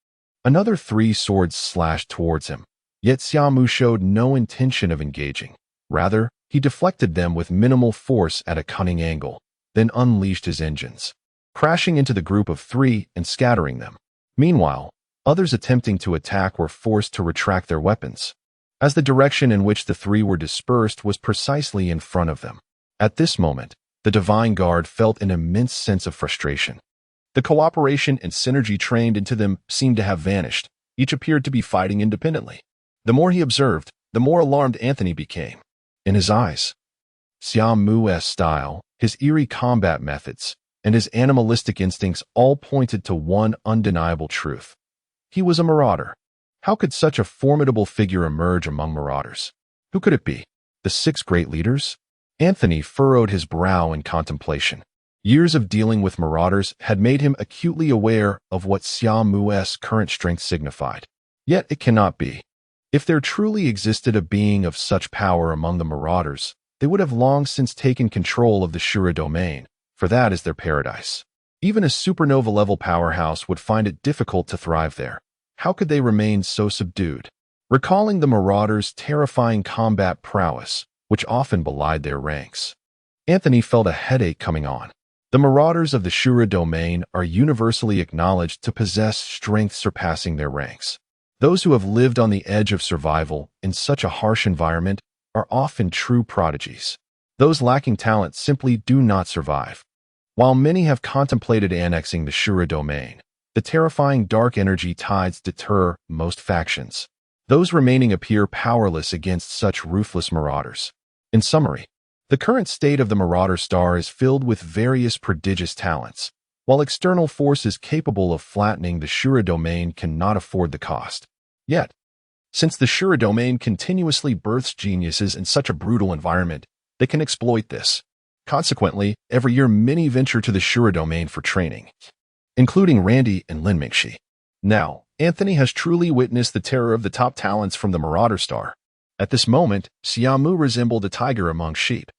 Another 3 swords slashed towards him, yet Xia Mu showed no intention of engaging. Rather, he deflected them with minimal force at a cunning angle, then unleashed his engines. crashing into the group of three and scattering them. Meanwhile, others attempting to attack were forced to retract their weapons, as the direction in which the three were dispersed was precisely in front of them. At this moment, the Divine Guard felt an immense sense of frustration. The cooperation and synergy trained into them seemed to have vanished. Each appeared to be fighting independently. The more he observed, the more alarmed Anthony became. In his eyes, Xia Mu's style, his eerie combat methods, and his animalistic instincts all pointed to one undeniable truth. He was a marauder. How could such a formidable figure emerge among marauders? Who could it be? The six great leaders? Anthony furrowed his brow in contemplation. Years of dealing with marauders had made him acutely aware of what Xia Mu's current strength signified. Yet it cannot be. If there truly existed a being of such power among the marauders, they would have long since taken control of the Shura domain, for that is their paradise. Even a supernova-level powerhouse would find it difficult to thrive there. How could they remain so subdued? Recalling the marauders' terrifying combat prowess, which often belied their ranks, Anthony felt a headache coming on. The marauders of the Shura domain are universally acknowledged to possess strength surpassing their ranks. Those who have lived on the edge of survival in such a harsh environment are often true prodigies. Those lacking talent simply do not survive. While many have contemplated annexing the Shura domain, the terrifying dark energy tides deter most factions. Those remaining appear powerless against such ruthless marauders. In summary, the current state of the Marauder Star is filled with various prodigious talents, while external forces capable of flattening the Shura domain cannot afford the cost. Yet, since the Shura domain continuously births geniuses in such a brutal environment, they can exploit this. Consequently, every year many venture to the Shura domain for training, including Randy and Lin Mingxi. Now, Anthony has truly witnessed the terror of the top talents from the Marauder Star. At this moment, Xia Mu resembled a tiger among sheep,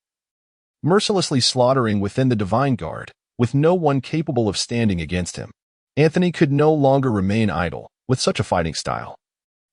mercilessly slaughtering within the Divine Guard, with no one capable of standing against him. Anthony could no longer remain idle with such a fighting style.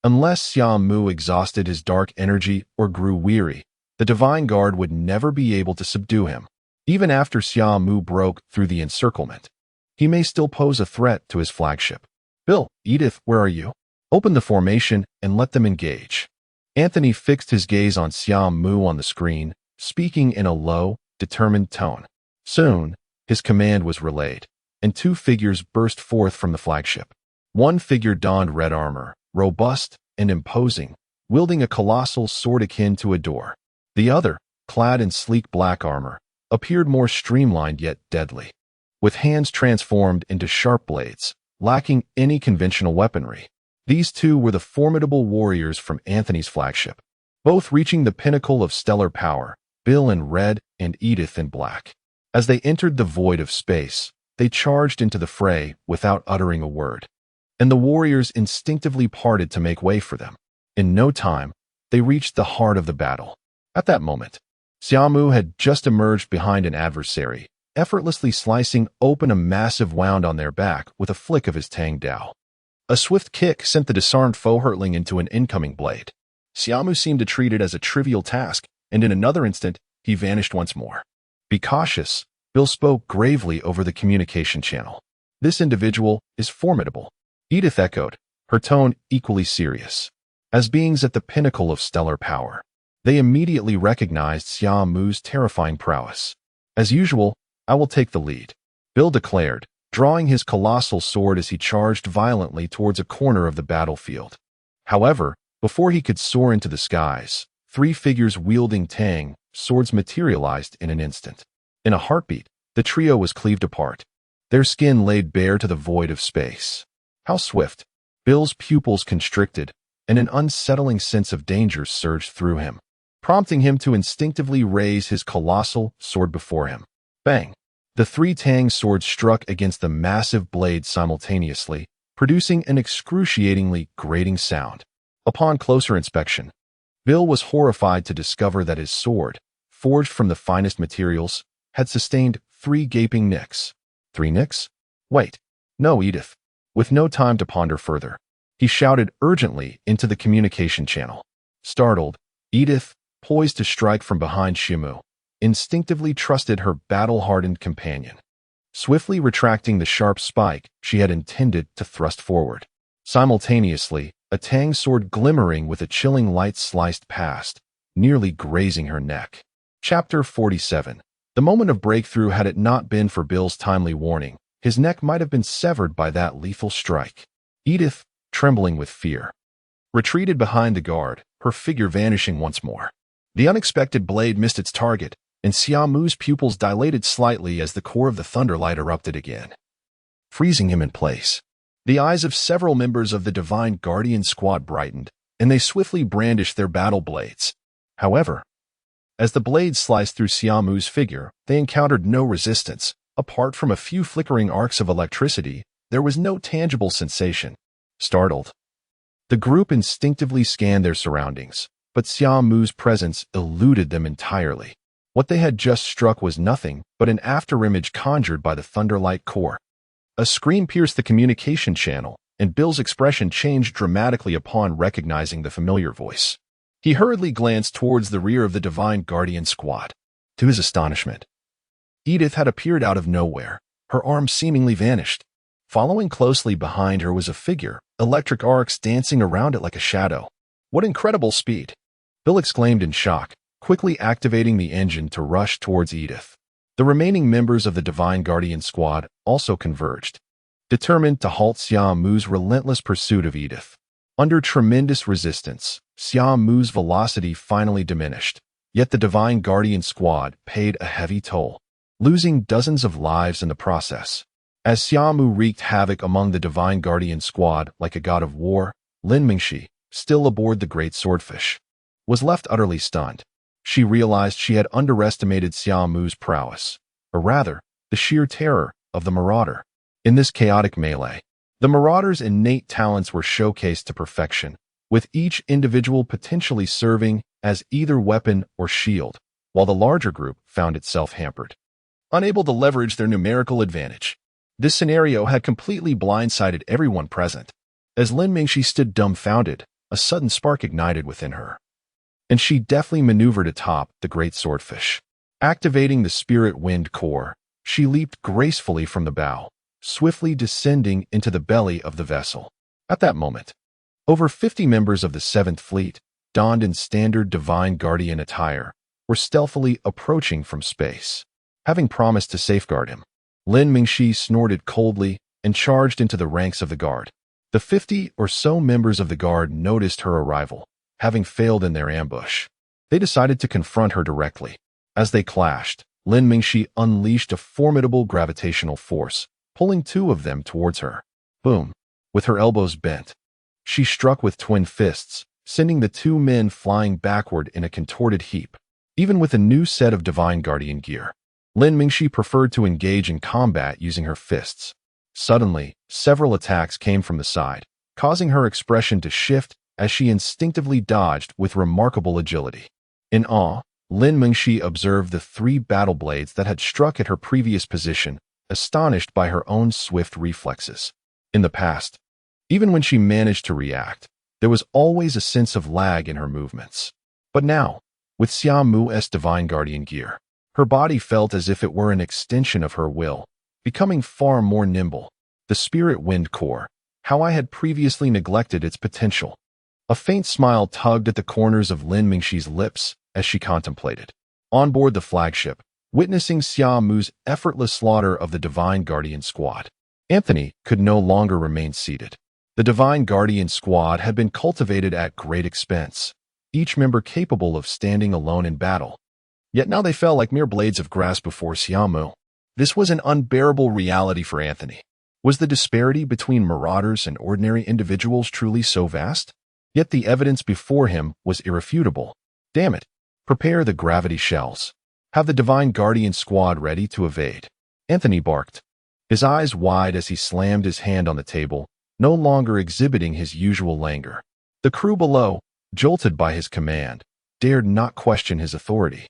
Unless Xia Mu exhausted his dark energy or grew weary, the Divine Guard would never be able to subdue him. Even after Xia Mu broke through the encirclement, he may still pose a threat to his flagship. Bill, Edith, where are you? Open the formation and let them engage. Anthony fixed his gaze on Xia Mu on the screen, speaking in a low, determined tone. Soon, his command was relayed, and two figures burst forth from the flagship. One figure donned red armor, robust and imposing, wielding a colossal sword akin to a door. The other, clad in sleek black armor, appeared more streamlined yet deadly, with hands transformed into sharp blades, lacking any conventional weaponry. These two were the formidable warriors from Anthony's flagship, both reaching the pinnacle of stellar power, Bill in red and Edith in black. As they entered the void of space, they charged into the fray without uttering a word, and the warriors instinctively parted to make way for them. In no time, they reached the heart of the battle. At that moment, Xia Mu had just emerged behind an adversary, effortlessly slicing open a massive wound on their back with a flick of his Tang Dao. A swift kick sent the disarmed foe hurtling into an incoming blade. Xia Mu seemed to treat it as a trivial task, and in another instant, he vanished once more. Be cautious, Bill spoke gravely over the communication channel. This individual is formidable. Edith echoed, her tone equally serious. As beings at the pinnacle of stellar power, they immediately recognized Xia Mu's terrifying prowess. As usual, I will take the lead, Bill declared, drawing his colossal sword as he charged violently towards a corner of the battlefield. However, before he could soar into the skies, three figures wielding Tang swords materialized in an instant. In a heartbeat, the trio was cleaved apart, their skin laid bare to the void of space. How swift! Bill's pupils constricted, and an unsettling sense of danger surged through him, prompting him to instinctively raise his colossal sword before him. Bang! The three Tang swords struck against the massive blade simultaneously, producing an excruciatingly grating sound. Upon closer inspection, Bill was horrified to discover that his sword, forged from the finest materials, had sustained 3 gaping nicks. 3 nicks? Wait. No, Edith. With no time to ponder further, he shouted urgently into the communication channel. Startled, Edith, poised to strike from behind Xia Mu, instinctively trusted her battle-hardened companion. swiftly retracting the sharp spike she had intended to thrust forward. Simultaneously, a tang sword glimmering with a chilling light sliced past, nearly grazing her neck. Chapter 47. The moment of breakthrough. Had it not been for Bill's timely warning, his neck might have been severed by that lethal strike. Edith, trembling with fear, retreated behind the guard, her figure vanishing once more. The unexpected blade missed its target, and Xia Mu's pupils dilated slightly as the core of the thunderlight erupted again, freezing him in place. The eyes of several members of the Divine Guardian squad brightened, and they swiftly brandished their battle blades. However, as the blades sliced through Xia Mu's figure, they encountered no resistance. Apart from a few flickering arcs of electricity, there was no tangible sensation. Startled, the group instinctively scanned their surroundings, but Xia Mu's presence eluded them entirely. What they had just struck was nothing but an afterimage conjured by the thunderlight core. A scream pierced the communication channel, and Bill's expression changed dramatically upon recognizing the familiar voice. He hurriedly glanced towards the rear of the Divine Guardian squad. To his astonishment, Edith had appeared out of nowhere, her arm seemingly vanished. Following closely behind her was a figure, electric arcs dancing around it like a shadow. What incredible speed! Bill exclaimed in shock, quickly activating the engine to rush towards Edith. The remaining members of the Divine Guardian squad also converged, determined to halt Xia Mu's relentless pursuit of Edith. Under tremendous resistance, Xia Mu's velocity finally diminished, yet the Divine Guardian squad paid a heavy toll, losing dozens of lives in the process. As Xia Mu wreaked havoc among the Divine Guardian squad like a god of war, Lin Mingxi, still aboard the Great Swordfish, was left utterly stunned. She realized she had underestimated Xia Mu's prowess, or rather, the sheer terror of the marauder. In this chaotic melee, the marauder's innate talents were showcased to perfection, with each individual potentially serving as either weapon or shield, while the larger group found itself hampered, unable to leverage their numerical advantage. This scenario had completely blindsided everyone present. As Lin Mingxi stood dumbfounded, a sudden spark ignited within her, and she deftly maneuvered atop the Great Swordfish. Activating the Spirit Wind core, she leaped gracefully from the bow, swiftly descending into the belly of the vessel. At that moment, over 50 members of the 7th Fleet, donned in standard Divine Guardian attire, were stealthily approaching from space. Having promised to safeguard him, Lin Mingxi snorted coldly and charged into the ranks of the guard. The 50 or so members of the guard noticed her arrival. Having failed in their ambush, they decided to confront her directly. As they clashed, Lin Mingxi unleashed a formidable gravitational force, pulling 2 of them towards her. Boom! With her elbows bent, she struck with twin fists, sending the 2 men flying backward in a contorted heap. Even with a new set of Divine Guardian gear, Lin Mingxi preferred to engage in combat using her fists. Suddenly, several attacks came from the side, causing her expression to shift as she instinctively dodged with remarkable agility. In awe, Lin Mingxi observed the 3 battle blades that had struck at her previous position, astonished by her own swift reflexes. In the past, even when she managed to react, there was always a sense of lag in her movements. But now, with Xia Mu's Divine Guardian gear, her body felt as if it were an extension of her will, becoming far more nimble. The Spirit Wind core, how I had previously neglected its potential. A faint smile tugged at the corners of Lin Mingxi's lips as she contemplated. On board the flagship, witnessing Xia Mu's effortless slaughter of the Divine Guardian squad, Anthony could no longer remain seated. The Divine Guardian squad had been cultivated at great expense, each member capable of standing alone in battle. Yet now they fell like mere blades of grass before Xia Mu. This was an unbearable reality for Anthony. Was the disparity between marauders and ordinary individuals truly so vast? Yet the evidence before him was irrefutable. Damn it. Prepare the gravity shells. Have the Divine Guardian squad ready to evade. Anthony barked, his eyes wide as he slammed his hand on the table, no longer exhibiting his usual languor. The crew below, jolted by his command, dared not question his authority.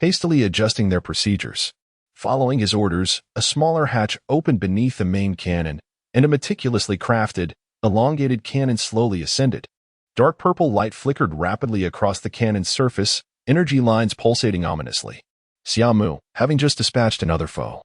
Hastily adjusting their procedures, following his orders, a smaller hatch opened beneath the main cannon, and a meticulously crafted, elongated cannon slowly ascended. Dark purple light flickered rapidly across the cannon's surface, energy lines pulsating ominously. Xia Mu, having just dispatched another foe,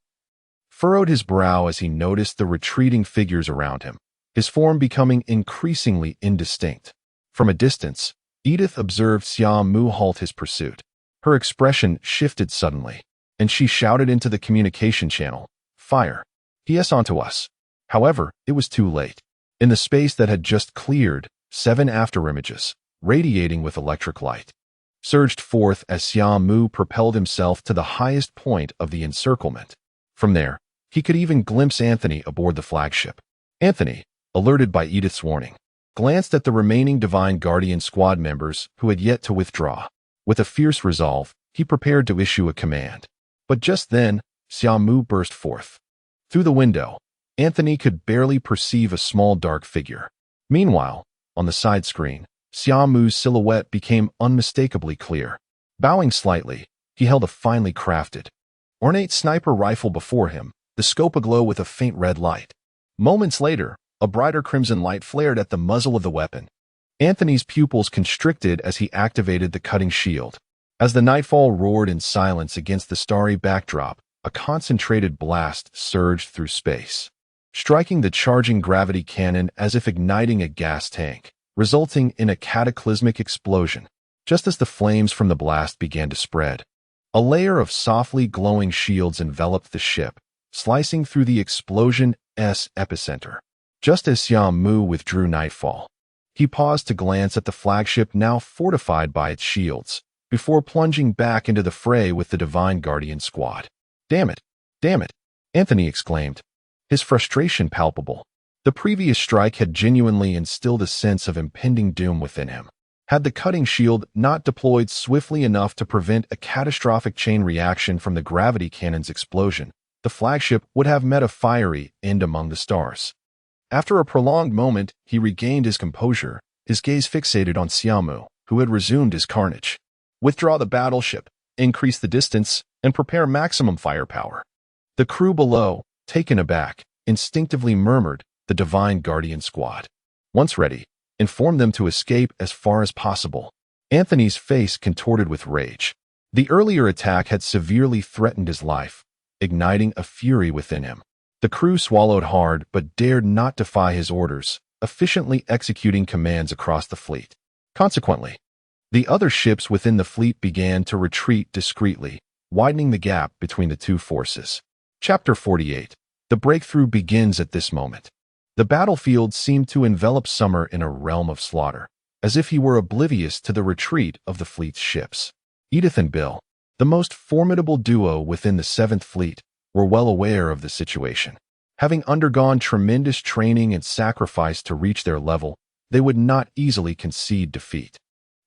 furrowed his brow as he noticed the retreating figures around him, his form becoming increasingly indistinct. From a distance, Edith observed Xia Mu halt his pursuit. Her expression shifted suddenly, and she shouted into the communication channel, "Fire! PS onto us." However, it was too late. In the space that had just cleared, 7 afterimages, radiating with electric light, surged forth as Xia Mu propelled himself to the highest point of the encirclement. From there, he could even glimpse Anthony aboard the flagship. Anthony, alerted by Edith's warning, glanced at the remaining Divine Guardian squad members who had yet to withdraw. With a fierce resolve, he prepared to issue a command. But just then, Xia Mu burst forth. Through the window, Anthony could barely perceive a small dark figure. Meanwhile, on the side screen, Xia Mu's silhouette became unmistakably clear. Bowing slightly, he held a finely crafted, ornate sniper rifle before him, the scope aglow with a faint red light. Moments later, a brighter crimson light flared at the muzzle of the weapon. Anthony's pupils constricted as he activated the cutting shield. As the nightfall roared in silence against the starry backdrop, a concentrated blast surged through space, striking the charging gravity cannon as if igniting a gas tank, resulting in a cataclysmic explosion. Just as the flames from the blast began to spread, a layer of softly glowing shields enveloped the ship, slicing through the explosion's epicenter. Just as Xia Mu withdrew nightfall, he paused to glance at the flagship now fortified by its shields, before plunging back into the fray with the Divine Guardian squad. "Damn it! Damn it!" Anthony exclaimed, his frustration palpable. The previous strike had genuinely instilled a sense of impending doom within him. Had the cutting shield not deployed swiftly enough to prevent a catastrophic chain reaction from the gravity cannon's explosion, the flagship would have met a fiery end among the stars. After a prolonged moment, he regained his composure, his gaze fixated on Xia Mu, who had resumed his carnage. "Withdraw the battleship, increase the distance, and prepare maximum firepower." The crew below, taken aback, instinctively murmured, "The Divine Guardian squad." Once ready, inform them to escape as far as possible. Anthony's face contorted with rage. The earlier attack had severely threatened his life, igniting a fury within him. The crew swallowed hard but dared not defy his orders, efficiently executing commands across the fleet. Consequently, the other ships within the fleet began to retreat discreetly, widening the gap between the two forces. Chapter 48. The breakthrough begins at this moment. The battlefield seemed to envelop Summer in a realm of slaughter, as if he were oblivious to the retreat of the fleet's ships. Edith and Bill, the most formidable duo within the 7th Fleet, were well aware of the situation. Having undergone tremendous training and sacrifice to reach their level, they would not easily concede defeat.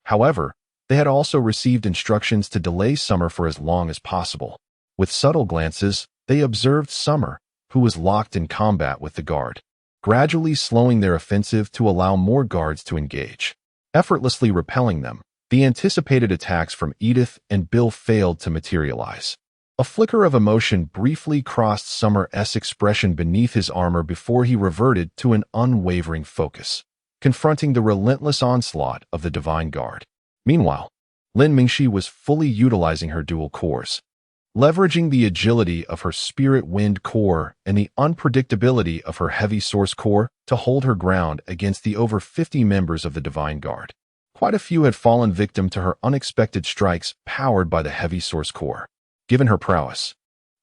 However, they had also received instructions to delay Summer for as long as possible. With subtle glances, they observed Summer, who was locked in combat with the guard, gradually slowing their offensive to allow more guards to engage. Effortlessly repelling them, the anticipated attacks from Edith and Bill failed to materialize. A flicker of emotion briefly crossed Summer's expression beneath his armor before he reverted to an unwavering focus, confronting the relentless onslaught of the Divine Guard. Meanwhile, Lin Mingxi was fully utilizing her dual cores, leveraging the agility of her Spirit Wind core and the unpredictability of her Heavy Source core to hold her ground against the over 50 members of the Divine Guard. Quite a few had fallen victim to her unexpected strikes powered by the Heavy Source core. Given her prowess,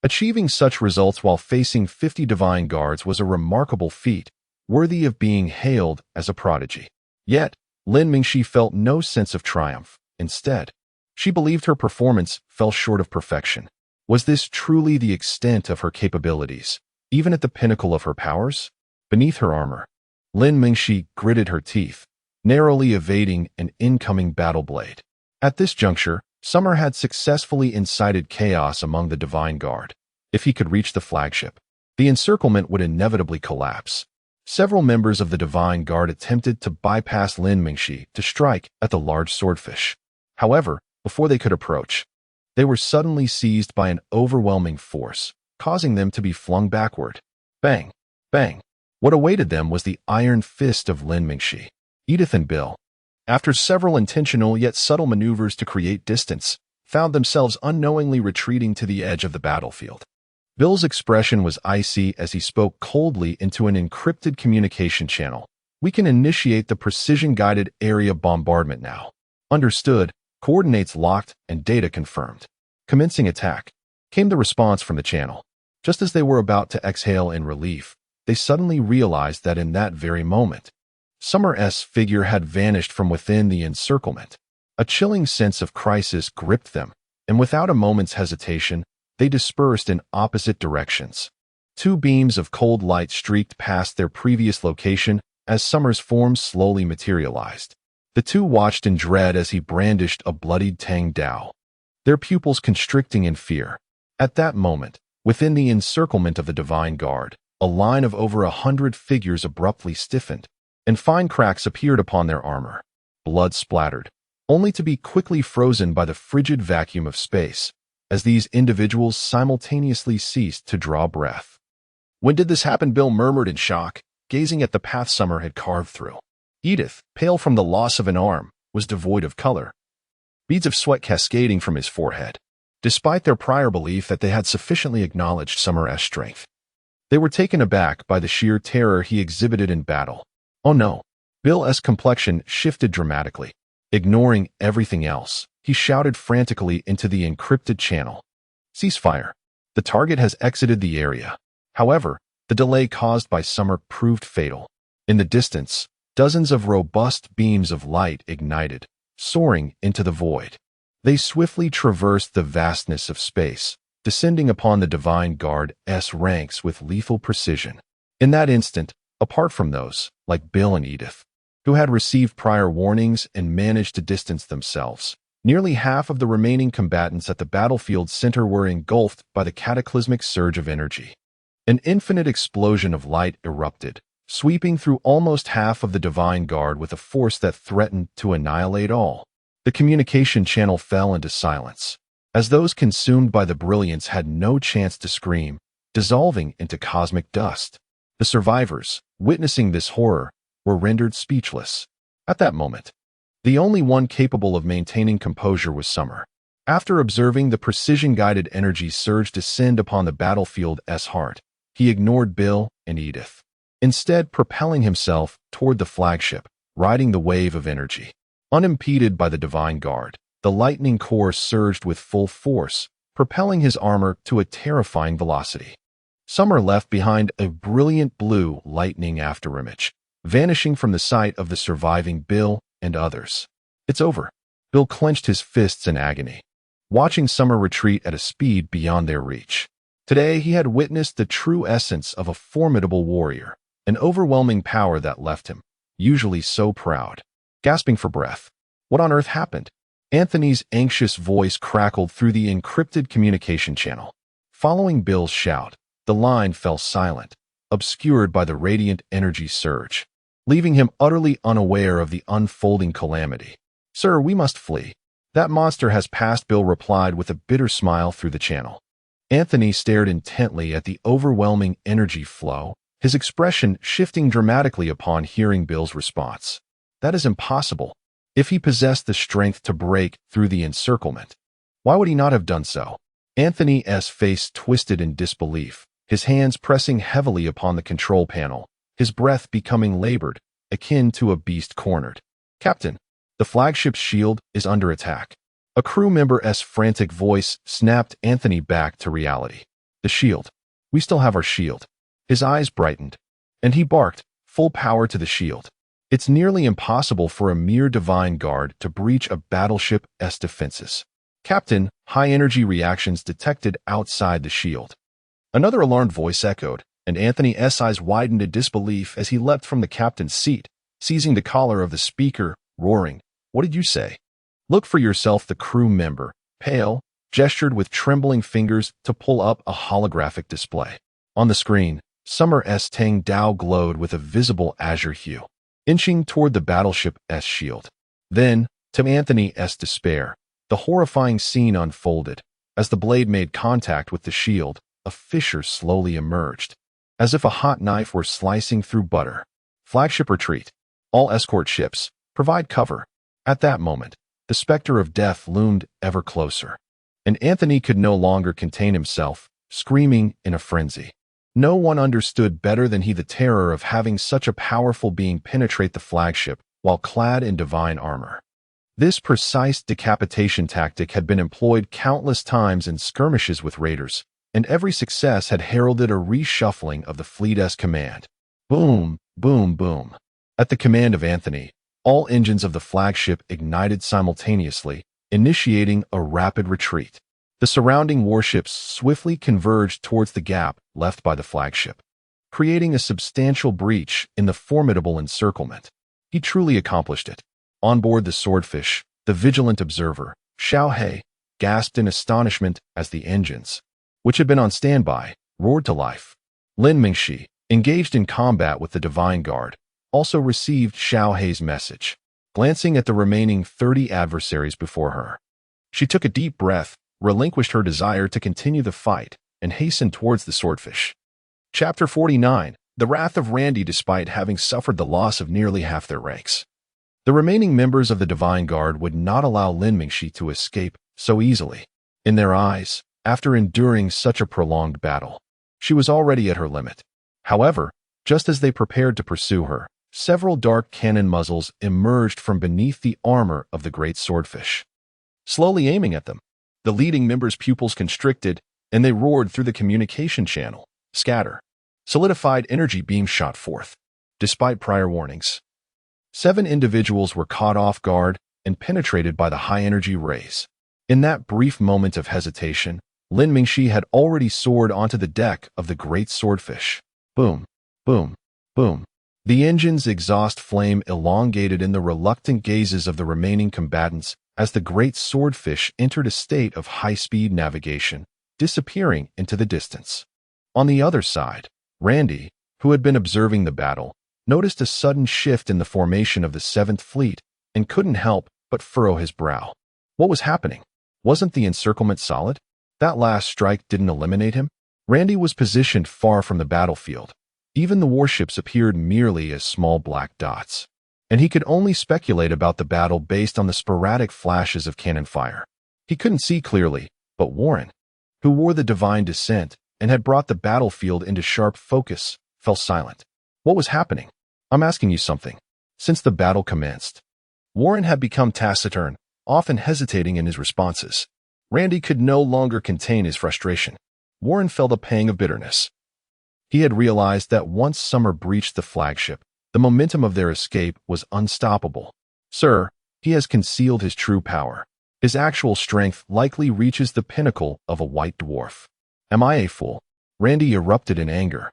achieving such results while facing 50 Divine Guards was a remarkable feat, worthy of being hailed as a prodigy. Yet, Lin Mingxi felt no sense of triumph. Instead, she believed her performance fell short of perfection. Was this truly the extent of her capabilities, even at the pinnacle of her powers? Beneath her armor, Lin Mingxi gritted her teeth, narrowly evading an incoming battle blade. At this juncture, Summer had successfully incited chaos among the Divine Guard. If he could reach the flagship, the encirclement would inevitably collapse. Several members of the Divine Guard attempted to bypass Lin Mingxi to strike at the large swordfish. However, before they could approach, they were suddenly seized by an overwhelming force, causing them to be flung backward. Bang! Bang! What awaited them was the iron fist of Lin Mingxi. Edith and Bill, after several intentional yet subtle maneuvers to create distance, found themselves unknowingly retreating to the edge of the battlefield. Bill's expression was icy as he spoke coldly into an encrypted communication channel. "We can initiate the precision-guided area bombardment now." "Understood. Coordinates locked and data confirmed." "Commencing attack," came the response from the channel. Just as they were about to exhale in relief, they suddenly realized that in that very moment, Summer's figure had vanished from within the encirclement. A chilling sense of crisis gripped them, and without a moment's hesitation, they dispersed in opposite directions. Two beams of cold light streaked past their previous location as Summer's form slowly materialized. The two watched in dread as he brandished a bloodied Tang Dao, their pupils constricting in fear. At that moment, within the encirclement of the Divine Guard, a line of over 100 figures abruptly stiffened, and fine cracks appeared upon their armor. Blood splattered, only to be quickly frozen by the frigid vacuum of space, as these individuals simultaneously ceased to draw breath. "When did this happen?" Bill murmured in shock, gazing at the path Summer had carved through. Edith, pale from the loss of an arm, was devoid of color, beads of sweat cascading from his forehead. Despite their prior belief that they had sufficiently acknowledged Summer's strength, they were taken aback by the sheer terror he exhibited in battle. "Oh no." Bill's complexion shifted dramatically. Ignoring everything else, he shouted frantically into the encrypted channel. "Ceasefire. The target has exited the area." However, the delay caused by Summer proved fatal. In the distance, dozens of robust beams of light ignited, soaring into the void. They swiftly traversed the vastness of space, descending upon the Divine Guard's ranks with lethal precision. In that instant, apart from those, like Bill and Edith, who had received prior warnings and managed to distance themselves, nearly half of the remaining combatants at the battlefield's center were engulfed by the cataclysmic surge of energy. An infinite explosion of light erupted, sweeping through almost half of the Divine Guard with a force that threatened to annihilate all. The communication channel fell into silence, as those consumed by the brilliance had no chance to scream, dissolving into cosmic dust. The survivors, witnessing this horror, were rendered speechless. At that moment, the only one capable of maintaining composure was Summer. After observing the precision-guided energy surge descend upon the battlefield's heart, he ignored Bill and Edith, instead propelling himself toward the flagship, riding the wave of energy. Unimpeded by the Divine Guard, the lightning core surged with full force, propelling his armor to a terrifying velocity. Summer left behind a brilliant blue lightning afterimage, vanishing from the sight of the surviving Bill and others. "It's over." Bill clenched his fists in agony, watching Summer retreat at a speed beyond their reach. Today he had witnessed the true essence of a formidable warrior, an overwhelming power that left him, usually so proud, gasping for breath. What on earth happened? Anthony's anxious voice crackled through the encrypted communication channel. Following Bill's shout, the line fell silent, obscured by the radiant energy surge, leaving him utterly unaware of the unfolding calamity. "Sir, we must flee. That monster has passed," Bill replied with a bitter smile through the channel. Anthony stared intently at the overwhelming energy flow, his expression shifting dramatically upon hearing Bill's response. "That is impossible. If he possessed the strength to break through the encirclement, why would he not have done so?" Anthony's face twisted in disbelief, his hands pressing heavily upon the control panel, his breath becoming labored, akin to a beast cornered. "Captain, the flagship's shield is under attack." A crew member's frantic voice snapped Anthony back to reality. "The shield. We still have our shield." His eyes brightened, and he barked, "Full power to the shield." It's nearly impossible for a mere Divine Guard to breach a battleship's defenses. "Captain, high-energy reactions detected outside the shield." Another alarmed voice echoed, and Anthony's eyes widened in disbelief as he leapt from the captain's seat, seizing the collar of the speaker, roaring, "What did you say?" "Look for yourself." The crew member, pale, gestured with trembling fingers to pull up a holographic display. On the screen, Summer's Tang Dao glowed with a visible azure hue, inching toward the battleship's shield. Then, to Anthony's despair, the horrifying scene unfolded. As the blade made contact with the shield, a fissure slowly emerged, as if a hot knife were slicing through butter. "Flagship retreat. All escort ships, provide cover." At that moment, the specter of death loomed ever closer, and Anthony could no longer contain himself, screaming in a frenzy. No one understood better than he the terror of having such a powerful being penetrate the flagship while clad in divine armor. This precise decapitation tactic had been employed countless times in skirmishes with raiders, and every success had heralded a reshuffling of the fleet's command. Boom, boom, boom. At the command of Anthony, all engines of the flagship ignited simultaneously, initiating a rapid retreat. The surrounding warships swiftly converged towards the gap left by the flagship, creating a substantial breach in the formidable encirclement. He truly accomplished it. On board the Swordfish, the vigilant observer, Xiao He, gasped in astonishment as the engines, which had been on standby, roared to life. Lin Mingxi, engaged in combat with the Divine Guard, also received Xiao He's message. Glancing at the remaining 30 adversaries before her, she took a deep breath, relinquished her desire to continue the fight, and hastened towards the Swordfish. Chapter 49. The Wrath of Randy. Despite having suffered the loss of nearly half their ranks, the remaining members of the Divine Guard would not allow Lin Mingxi to escape so easily. In their eyes, after enduring such a prolonged battle, she was already at her limit. However, just as they prepared to pursue her, several dark cannon muzzles emerged from beneath the armor of the great Swordfish, slowly aiming at them. The leading members' pupils constricted, and they roared through the communication channel. Scatter. Solidified energy beams shot forth. Despite prior warnings, 7 individuals were caught off guard and penetrated by the high-energy rays. In that brief moment of hesitation, Lin Mingxi had already soared onto the deck of the great Swordfish. Boom, boom, boom. The engine's exhaust flame elongated in the reluctant gazes of the remaining combatants as the great Swordfish entered a state of high-speed navigation, disappearing into the distance. On the other side, Randy, who had been observing the battle, noticed a sudden shift in the formation of the 7th Fleet and couldn't help but furrow his brow. What was happening? Wasn't the encirclement solid? That last strike didn't eliminate him? Randy was positioned far from the battlefield. Even the warships appeared merely as small black dots, and he could only speculate about the battle based on the sporadic flashes of cannon fire. He couldn't see clearly, but Warren, who wore the divine descent and had brought the battlefield into sharp focus, fell silent. What was happening? I'm asking you something. Since the battle commenced, Warren had become taciturn, often hesitating in his responses. Randy could no longer contain his frustration. Warren felt a pang of bitterness. He had realized that once Summer breached the flagship, the momentum of their escape was unstoppable. Sir, he has concealed his true power. His actual strength likely reaches the pinnacle of a white dwarf. Am I a fool? Randy erupted in anger.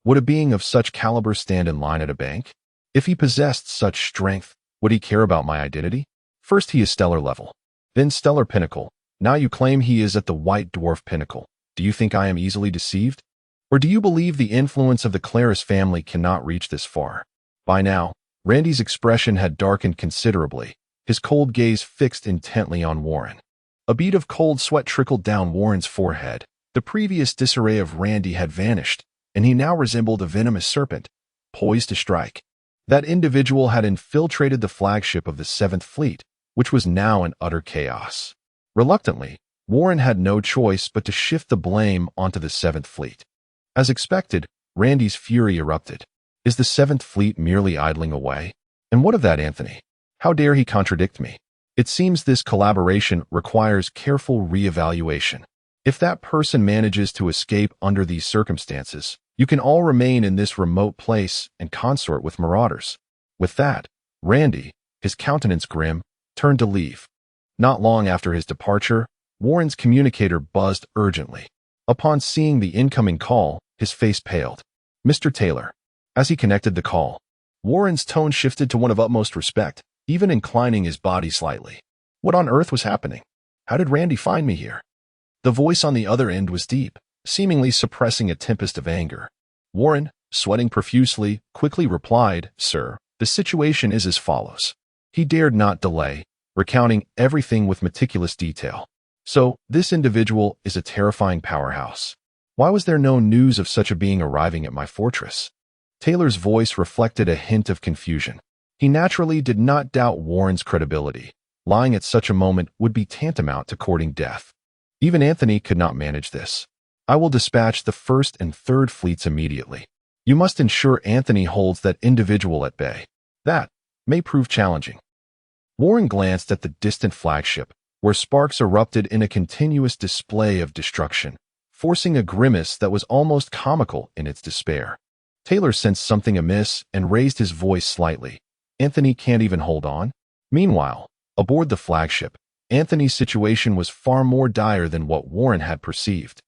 Would a being of such caliber stand in line at a bank? If he possessed such strength, would he care about my identity? First he is stellar level, then stellar pinnacle. Now you claim he is at the white dwarf pinnacle. Do you think I am easily deceived? Or do you believe the influence of the Claris family cannot reach this far? By now, Randy's expression had darkened considerably, his cold gaze fixed intently on Warren. A bead of cold sweat trickled down Warren's forehead. The previous disarray of Randy had vanished, and he now resembled a venomous serpent, poised to strike. That individual had infiltrated the flagship of the 7th Fleet, which was now in utter chaos. Reluctantly, Warren had no choice but to shift the blame onto the 7th Fleet. As expected, Randy's fury erupted. Is the 7th Fleet merely idling away? And what of that Anthony? How dare he contradict me? It seems this collaboration requires careful re-evaluation. If that person manages to escape under these circumstances, you can all remain in this remote place and consort with marauders. With that, Randy, his countenance grim, turned to leave. Not long after his departure, Warren's communicator buzzed urgently. Upon seeing the incoming call, his face paled. Mr. Taylor. As he connected the call, Warren's tone shifted to one of utmost respect, even inclining his body slightly. What on earth was happening? How did Randy find me here? The voice on the other end was deep, seemingly suppressing a tempest of anger. Warren, sweating profusely, quickly replied, Sir, the situation is as follows. He dared not delay, recounting everything with meticulous detail. So, this individual is a terrifying powerhouse. Why was there no news of such a being arriving at my fortress? Taylor's voice reflected a hint of confusion. He naturally did not doubt Warren's credibility. Lying at such a moment would be tantamount to courting death. Even Anthony could not manage this. I will dispatch the first and third fleets immediately. You must ensure Anthony holds that individual at bay. That may prove challenging." Warren glanced at the distant flagship, where sparks erupted in a continuous display of destruction, forcing a grimace that was almost comical in its despair. Taylor sensed something amiss and raised his voice slightly. "Anthony can't even hold on?" Meanwhile, aboard the flagship, Anthony's situation was far more dire than what Warren had perceived.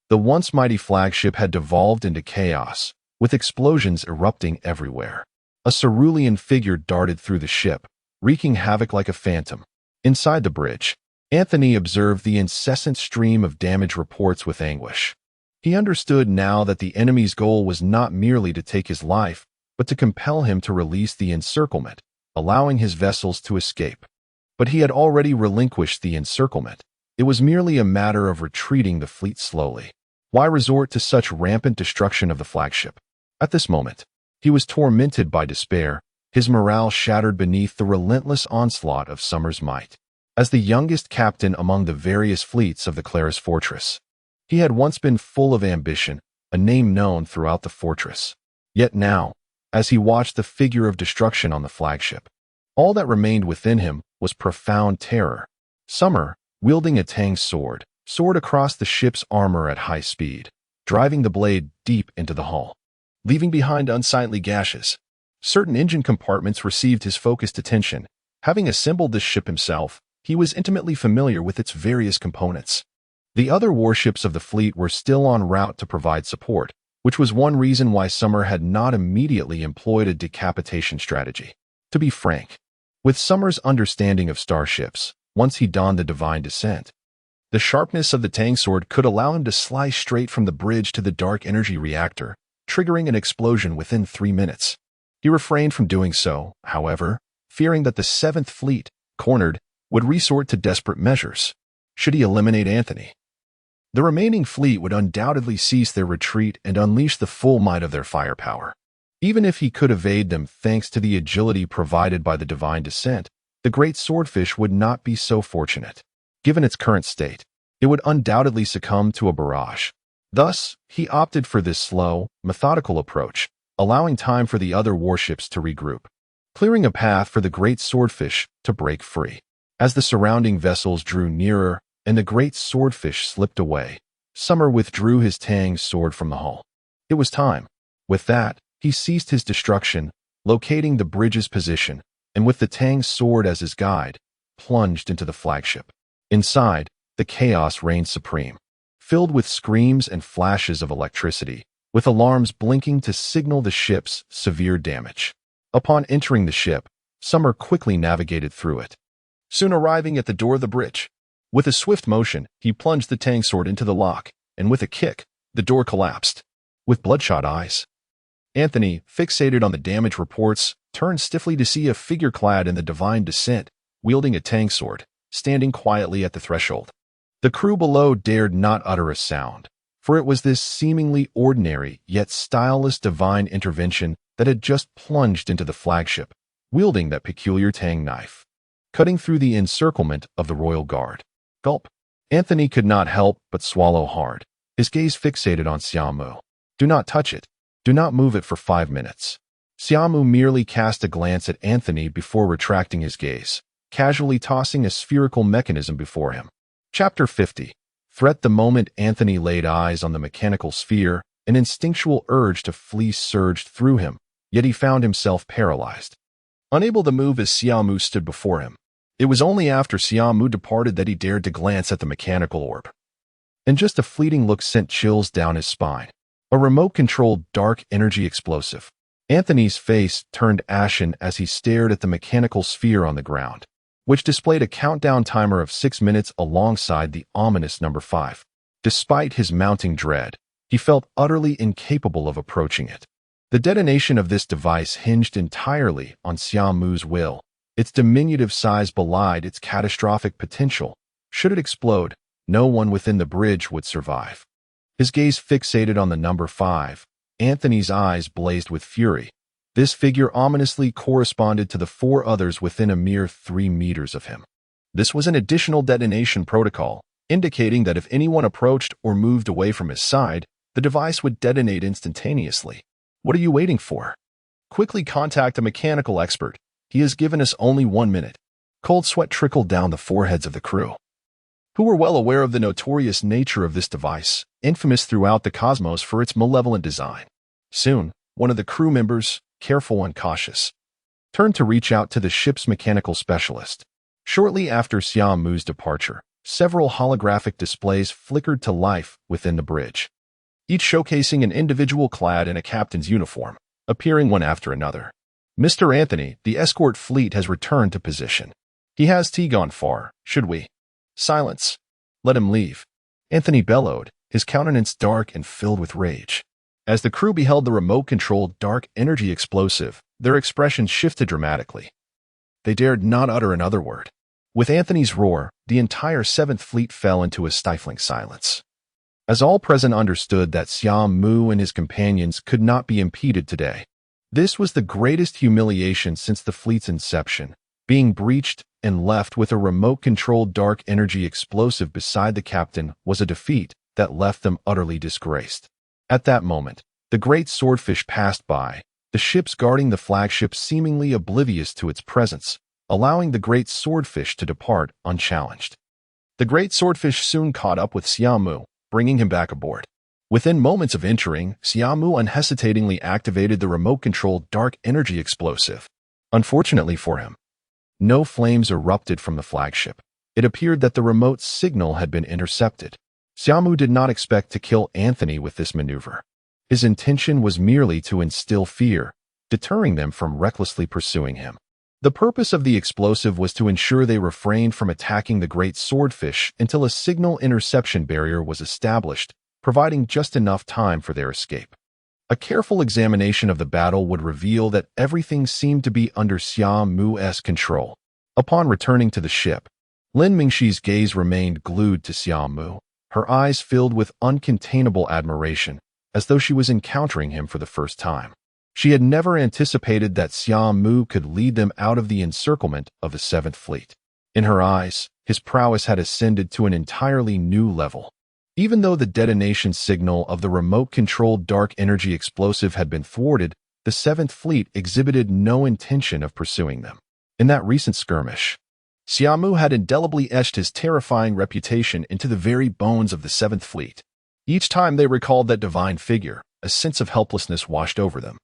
The once mighty flagship had devolved into chaos, with explosions erupting everywhere. A cerulean figure darted through the ship, wreaking havoc like a phantom. Inside the bridge, Anthony observed the incessant stream of damage reports with anguish. He understood now that the enemy's goal was not merely to take his life, but to compel him to release the encirclement, allowing his vessels to escape. But he had already relinquished the encirclement. It was merely a matter of retreating the fleet slowly. Why resort to such rampant destruction of the flagship? At this moment, he was tormented by despair, his morale shattered beneath the relentless onslaught of Summer's might. As the youngest captain among the various fleets of the Claris fortress, he had once been full of ambition, a name known throughout the fortress. Yet now, as he watched the figure of destruction on the flagship, all that remained within him was profound terror. Summer, wielding a Tang sword, soared across the ship's armor at high speed, driving the blade deep into the hull, leaving behind unsightly gashes. Certain engine compartments received his focused attention. Having assembled this ship himself, he was intimately familiar with its various components. The other warships of the fleet were still en route to provide support, which was one reason why Summer had not immediately employed a decapitation strategy. To be frank, with Summer's understanding of starships, once he donned the divine descent, the sharpness of the Tang sword could allow him to slice straight from the bridge to the dark energy reactor, triggering an explosion within 3 minutes. He refrained from doing so, however, fearing that the 7th Fleet, cornered, would resort to desperate measures. Should he eliminate Anthony, the remaining fleet would undoubtedly cease their retreat and unleash the full might of their firepower. Even if he could evade them thanks to the agility provided by the divine descent, the great swordfish would not be so fortunate. Given its current state, it would undoubtedly succumb to a barrage. Thus, he opted for this slow, methodical approach, allowing time for the other warships to regroup, clearing a path for the great swordfish to break free. As the surrounding vessels drew nearer and the great swordfish slipped away, Summer withdrew his Tang sword from the hull. It was time. With that, he ceased his destruction, locating the bridge's position, and with the Tang sword as his guide, plunged into the flagship. Inside, the chaos reigned supreme, filled with screams and flashes of electricity, with alarms blinking to signal the ship's severe damage. Upon entering the ship, Summer quickly navigated through it, soon arriving at the door of the bridge. With a swift motion, he plunged the Tang sword into the lock, and with a kick, the door collapsed. With bloodshot eyes, Anthony, fixated on the damage reports, turned stiffly to see a figure clad in the divine descent, wielding a Tang sword, standing quietly at the threshold. The crew below dared not utter a sound, for it was this seemingly ordinary yet styleless divine intervention that had just plunged into the flagship, wielding that peculiar Tang knife, cutting through the encirclement of the royal guard. Gulp. Anthony could not help but swallow hard, his gaze fixated on Xia Mu. "Do not touch it. Do not move it for 5 minutes." Xia Mu merely cast a glance at Anthony before retracting his gaze, casually tossing a spherical mechanism before him. Chapter 50. Threat. The moment Anthony laid eyes on the mechanical sphere, an instinctual urge to flee surged through him, yet he found himself paralyzed, unable to move as Xia Mu stood before him. It was only after Xia Mu departed that he dared to glance at the mechanical orb. And just a fleeting look sent chills down his spine. A remote-controlled dark energy explosive. Anthony's face turned ashen as he stared at the mechanical sphere on the ground, which displayed a countdown timer of 6 minutes alongside the ominous number 5. Despite his mounting dread, he felt utterly incapable of approaching it. The detonation of this device hinged entirely on Xia Mu's will. Its diminutive size belied its catastrophic potential. Should it explode, no one within the bridge would survive. His gaze fixated on the number 5. Anthony's eyes blazed with fury. This figure ominously corresponded to the 4 others within a mere 3 meters of him. This was an additional detonation protocol, indicating that if anyone approached or moved away from his side, the device would detonate instantaneously. What are you waiting for? Quickly contact a mechanical expert. He has given us only 1 minute. Cold sweat trickled down the foreheads of the crew, who were well aware of the notorious nature of this device, infamous throughout the cosmos for its malevolent design. Soon, one of the crew members, careful and cautious, turned to reach out to the ship's mechanical specialist. Shortly after Xia Mu's departure, several holographic displays flickered to life within the bridge, each showcasing an individual clad in a captain's uniform, appearing one after another. Mr. Anthony, the escort fleet has returned to position. He has gone far, should we? Silence. Let him leave. Anthony bellowed, his countenance dark and filled with rage. As the crew beheld the remote-controlled dark energy explosive, their expressions shifted dramatically. They dared not utter another word. With Anthony's roar, the entire 7th Fleet fell into a stifling silence, as all present understood that Xia Mu and his companions could not be impeded today. This was the greatest humiliation since the fleet's inception. Being breached and left with a remote-controlled dark energy explosive beside the captain was a defeat that left them utterly disgraced. At that moment, the great swordfish passed by, the ships guarding the flagship seemingly oblivious to its presence, allowing the great swordfish to depart unchallenged. The great swordfish soon caught up with Xia Mu, bringing him back aboard. Within moments of entering, Xia Mu unhesitatingly activated the remote-controlled dark energy explosive. Unfortunately for him, no flames erupted from the flagship. It appeared that the remote signal had been intercepted. Xia Mu did not expect to kill Anthony with this maneuver. His intention was merely to instill fear, deterring them from recklessly pursuing him. The purpose of the explosive was to ensure they refrained from attacking the great swordfish until a signal interception barrier was established, providing just enough time for their escape. A careful examination of the battle would reveal that everything seemed to be under Xia Mu's control. Upon returning to the ship, Lin Mingxi's gaze remained glued to Xia Mu, her eyes filled with uncontainable admiration, as though she was encountering him for the first time. She had never anticipated that Xia Mu could lead them out of the encirclement of the 7th Fleet. In her eyes, his prowess had ascended to an entirely new level. Even though the detonation signal of the remote-controlled dark energy explosive had been thwarted, the 7th Fleet exhibited no intention of pursuing them. In that recent skirmish, Xia Mu had indelibly etched his terrifying reputation into the very bones of the 7th Fleet. Each time they recalled that divine figure, a sense of helplessness washed over them.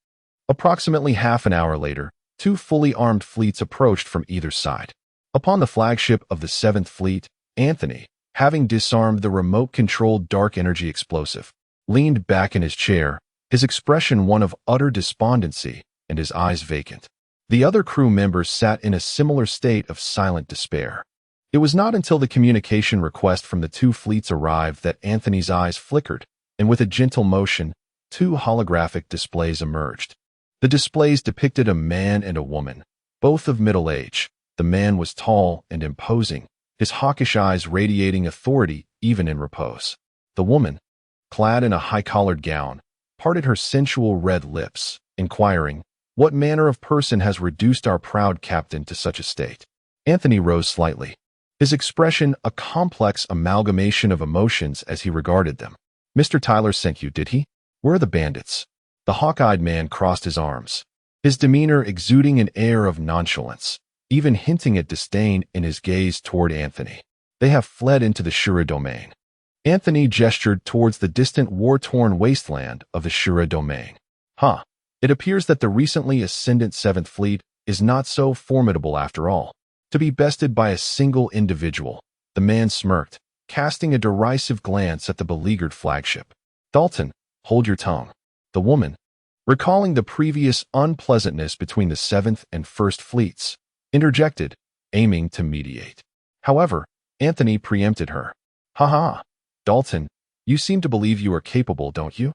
Approximately half an hour later, 2 fully armed fleets approached from either side. Upon the flagship of the 7th Fleet, Anthony, having disarmed the remote-controlled dark energy explosive, leaned back in his chair, his expression one of utter despondency and his eyes vacant. The other crew members sat in a similar state of silent despair. It was not until the communication request from the 2 fleets arrived that Anthony's eyes flickered, and with a gentle motion, 2 holographic displays emerged. The displays depicted a man and a woman, both of middle age. The man was tall and imposing, his hawkish eyes radiating authority even in repose. The woman, clad in a high-collared gown, parted her sensual red lips, inquiring, "What manner of person has reduced our proud captain to such a state?" Anthony rose slightly, his expression a complex amalgamation of emotions as he regarded them. "Mr. Tyler sent you, did he? Where are the bandits?" The hawk-eyed man crossed his arms, his demeanor exuding an air of nonchalance, even hinting at disdain in his gaze toward Anthony. "They have fled into the Shura domain." Anthony gestured towards the distant war-torn wasteland of the Shura domain. "Huh. It appears that the recently ascendant 7th Fleet is not so formidable after all, to be bested by a single individual." The man smirked, casting a derisive glance at the beleaguered flagship. "Dalton, hold your tongue." The woman, recalling the previous unpleasantness between the 7th and 1st Fleets, interjected, aiming to mediate. However, Anthony preempted her. "Ha, Dalton, you seem to believe you are capable, don't you?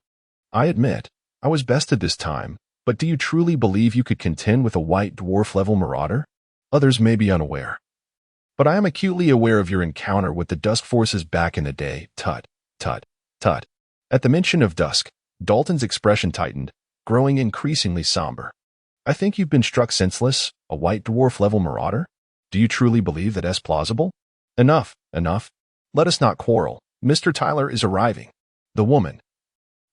I admit, I was bested this time, but do you truly believe you could contend with a white dwarf-level marauder? Others may be unaware, but I am acutely aware of your encounter with the Dusk forces back in the day." Tut, tut, tut. At the mention of Dusk, Dalton's expression tightened, growing increasingly somber. "I think you've been struck senseless, a white dwarf-level marauder? Do you truly believe that is plausible?" Enough. Let us not quarrel. Mr. Tyler is arriving. The woman,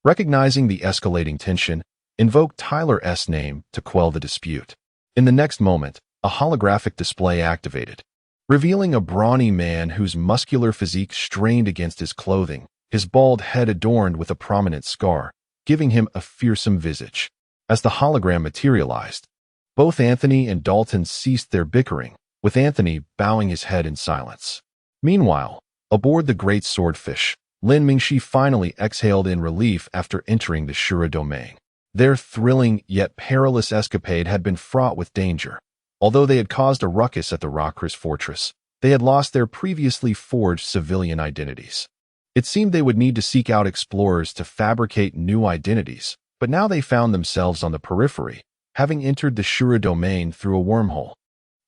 recognizing the escalating tension, invoked Tyler's name to quell the dispute. In the next moment, a holographic display activated, revealing a brawny man whose muscular physique strained against his clothing, his bald head adorned with a prominent scar, giving him a fearsome visage. As the hologram materialized, both Anthony and Dalton ceased their bickering, with Anthony bowing his head in silence. Meanwhile, aboard the great swordfish, Lin Mingxi finally exhaled in relief after entering the Shura domain. Their thrilling yet perilous escapade had been fraught with danger. Although they had caused a ruckus at the Rockris fortress, they had lost their previously forged civilian identities. It seemed they would need to seek out explorers to fabricate new identities, but now they found themselves on the periphery, having entered the Shura domain through a wormhole.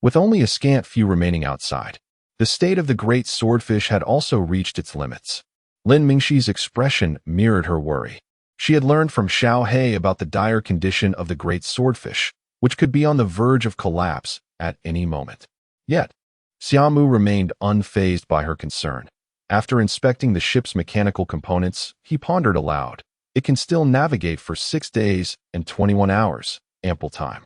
With only a scant few remaining outside, the state of the great swordfish had also reached its limits. Lin Mingxi's expression mirrored her worry. She had learned from Xiao He about the dire condition of the great swordfish, which could be on the verge of collapse at any moment. Yet, Xia Mu remained unfazed by her concern. After inspecting the ship's mechanical components, he pondered aloud. It can still navigate for 6 days and 21 hours, ample time.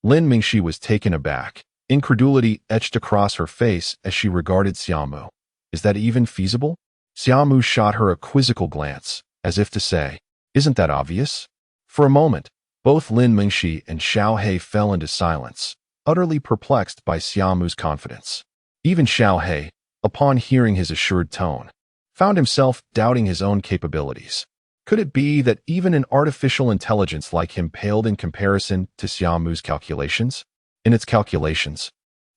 Lin Mingxi was taken aback. Incredulity etched across her face as she regarded Xia Mu. Is that even feasible? Xia Mu shot her a quizzical glance, as if to say, isn't that obvious? For a moment, both Lin Mingxi and Xiao He fell into silence, utterly perplexed by Xia Mu's confidence. Even Xiao He, upon hearing his assured tone, found himself doubting his own capabilities. Could it be that even an artificial intelligence like him paled in comparison to Xia Mu's calculations? In its calculations,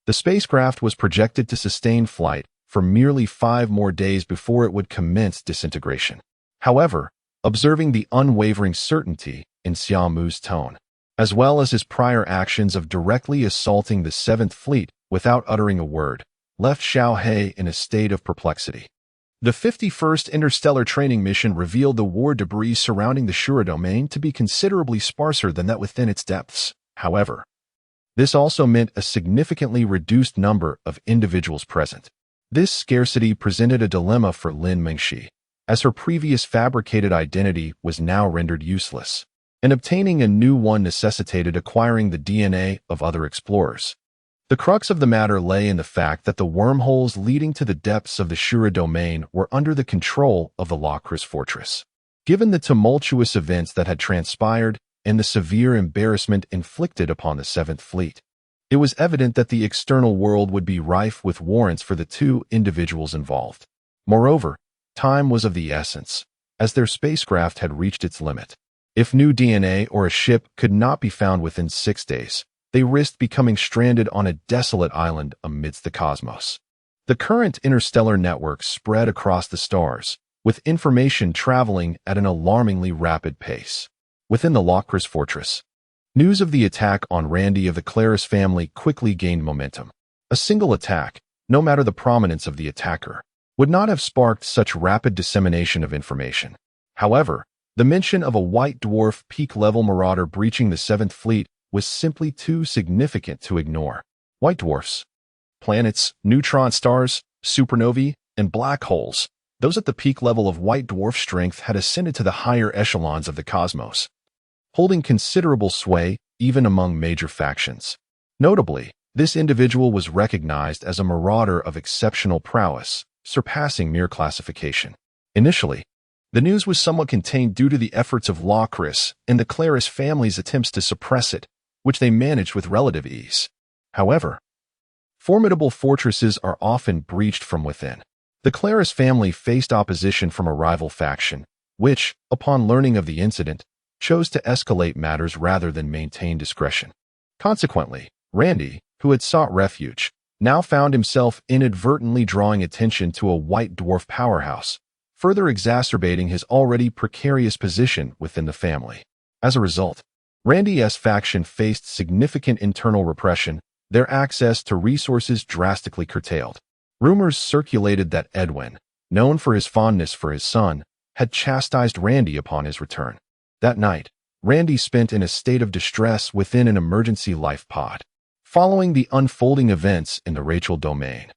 the spacecraft was projected to sustain flight for merely 5 more days before it would commence disintegration. However, observing the unwavering certainty in Xia Mu's tone, as well as his prior actions of directly assaulting the 7th Fleet without uttering a word, left Xiao He in a state of perplexity. The 51st Interstellar Training Mission revealed the war debris surrounding the Shura domain to be considerably sparser than that within its depths. However, this also meant a significantly reduced number of individuals present. This scarcity presented a dilemma for Lin Mingxi, as her previous fabricated identity was now rendered useless, and obtaining a new one necessitated acquiring the DNA of other explorers. The crux of the matter lay in the fact that the wormholes leading to the depths of the Shura domain were under the control of the Rockris fortress. Given the tumultuous events that had transpired and the severe embarrassment inflicted upon the 7th Fleet, it was evident that the external world would be rife with warrants for the 2 individuals involved. Moreover, time was of the essence, as their spacecraft had reached its limit. If new DNA or a ship could not be found within 6 days, they risked becoming stranded on a desolate island amidst the cosmos. The current interstellar network spread across the stars, with information traveling at an alarmingly rapid pace. Within the Rockris fortress, news of the attack on Randy of the Claris family quickly gained momentum. A single attack, no matter the prominence of the attacker, would not have sparked such rapid dissemination of information. However, the mention of a white dwarf peak-level marauder breaching the 7th Fleet was simply too significant to ignore. White dwarfs, planets, neutron stars, supernovae, and black holes, those at the peak level of white dwarf strength had ascended to the higher echelons of the cosmos, holding considerable sway even among major factions. Notably, this individual was recognized as a marauder of exceptional prowess, surpassing mere classification. Initially, the news was somewhat contained due to the efforts of Rockris and the Claris family's attempts to suppress it, which they managed with relative ease. However, formidable fortresses are often breached from within. The Claris family faced opposition from a rival faction, which, upon learning of the incident, chose to escalate matters rather than maintain discretion. Consequently, Randy, who had sought refuge, now found himself inadvertently drawing attention to a white dwarf powerhouse, further exacerbating his already precarious position within the family. As a result, Randy's faction faced significant internal repression, their access to resources drastically curtailed. Rumors circulated that Edwin, known for his fondness for his son, had chastised Randy upon his return. That night, Randy spent in a state of distress within an emergency life pod. Following the unfolding events in the Rachel domain,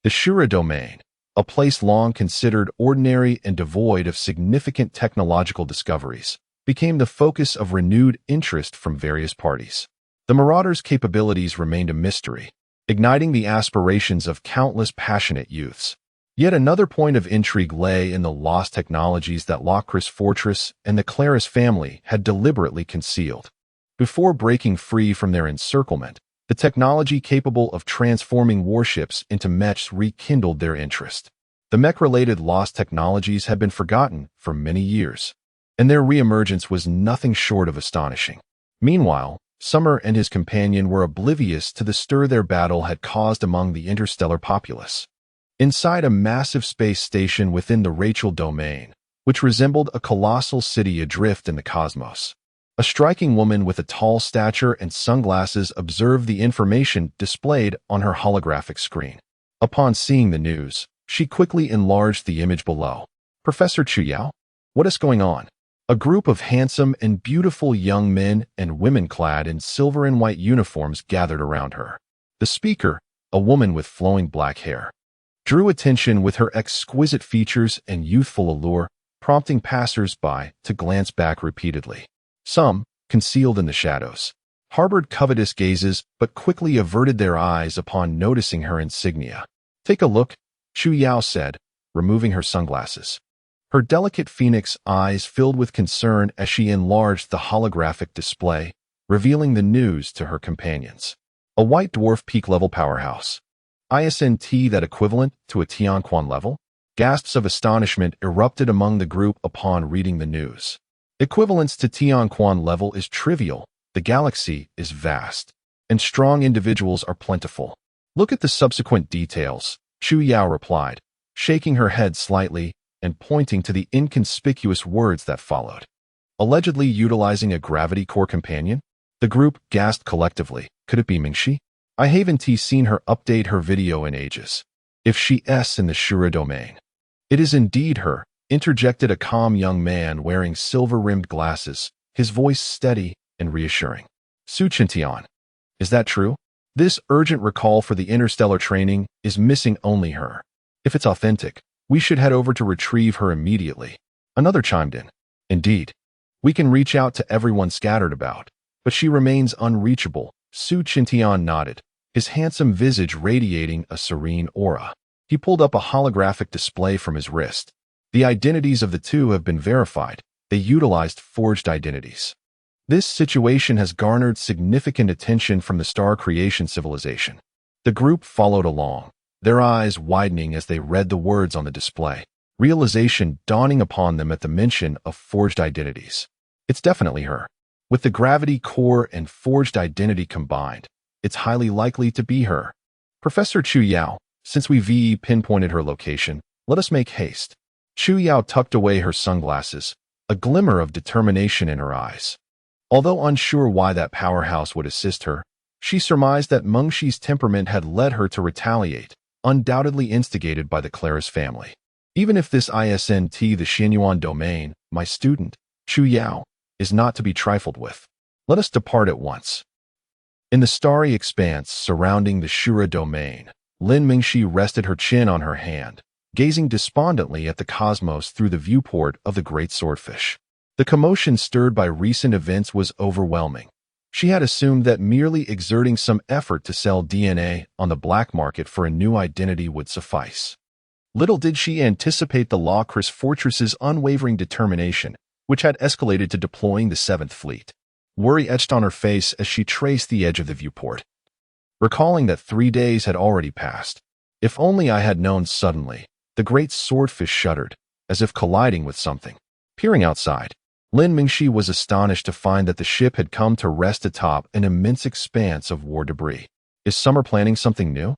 the Shura domain, a place long considered ordinary and devoid of significant technological discoveries, became the focus of renewed interest from various parties. The marauders' capabilities remained a mystery, igniting the aspirations of countless passionate youths. Yet another point of intrigue lay in the lost technologies that Locris Fortress and the Claris family had deliberately concealed. Before breaking free from their encirclement, the technology capable of transforming warships into mechs rekindled their interest. The mech-related lost technologies had been forgotten for many years, and their reemergence was nothing short of astonishing. Meanwhile, Summer and his companion were oblivious to the stir their battle had caused among the interstellar populace. Inside a massive space station within the Rachel domain, which resembled a colossal city adrift in the cosmos, a striking woman with a tall stature and sunglasses observed the information displayed on her holographic screen. Upon seeing the news, she quickly enlarged the image below. "Professor Chuyao, what is going on?" A group of handsome and beautiful young men and women clad in silver and white uniforms gathered around her. The speaker, a woman with flowing black hair, drew attention with her exquisite features and youthful allure, prompting passers-by to glance back repeatedly. Some, concealed in the shadows, harbored covetous gazes but quickly averted their eyes upon noticing her insignia. "Take a look," Chu Yao said, removing her sunglasses. Her delicate phoenix eyes filled with concern as she enlarged the holographic display, revealing the news to her companions. A white dwarf peak-level powerhouse. Ascent that equivalent to a Tianquan level? Gasps of astonishment erupted among the group upon reading the news. Equivalence to Tianquan level is trivial, the galaxy is vast, and strong individuals are plentiful. Look at the subsequent details, Chu Yao replied, shaking her head slightly and pointing to the inconspicuous words that followed. Allegedly utilizing a gravity core companion? The group gasped collectively. Could it be Mingxi? I haven't seen her update her video in ages. If she's in the Shura domain. It is indeed her, interjected a calm young man wearing silver-rimmed glasses, his voice steady and reassuring. Su Chintian. Is that true? This urgent recall for the interstellar training is missing only her. If it's authentic, we should head over to retrieve her immediately. Another chimed in. Indeed. We can reach out to everyone scattered about, but she remains unreachable. Su Chintian nodded, his handsome visage radiating a serene aura. He pulled up a holographic display from his wrist. The identities of the two have been verified. They utilized forged identities. This situation has garnered significant attention from the Star Creation civilization. The group followed along, their eyes widening as they read the words on the display, realization dawning upon them at the mention of forged identities. It's definitely her. With the gravity core and forged identity combined, it's highly likely to be her. Professor Chu Yao, since we've pinpointed her location, let us make haste. Chu Yao tucked away her sunglasses, a glimmer of determination in her eyes. Although unsure why that powerhouse would assist her, she surmised that Mengxi's temperament had led her to retaliate, undoubtedly instigated by the Claris family. Even if this Ascent, the Xianyuan domain, my student, Chu Yao, is not to be trifled with, let us depart at once. In the starry expanse surrounding the Shura domain, Lin Mingxi rested her chin on her hand, gazing despondently at the cosmos through the viewport of the great swordfish. The commotion stirred by recent events was overwhelming. She had assumed that merely exerting some effort to sell DNA on the black market for a new identity would suffice. Little did she anticipate the Locris Fortress's unwavering determination, which had escalated to deploying the 7th Fleet. Worry etched on her face as she traced the edge of the viewport. Recalling that 3 days had already passed. If only I had known suddenly, the great swordfish shuddered, as if colliding with something. Peering outside, Lin Mingxi was astonished to find that the ship had come to rest atop an immense expanse of war debris. Is Summer planning something new?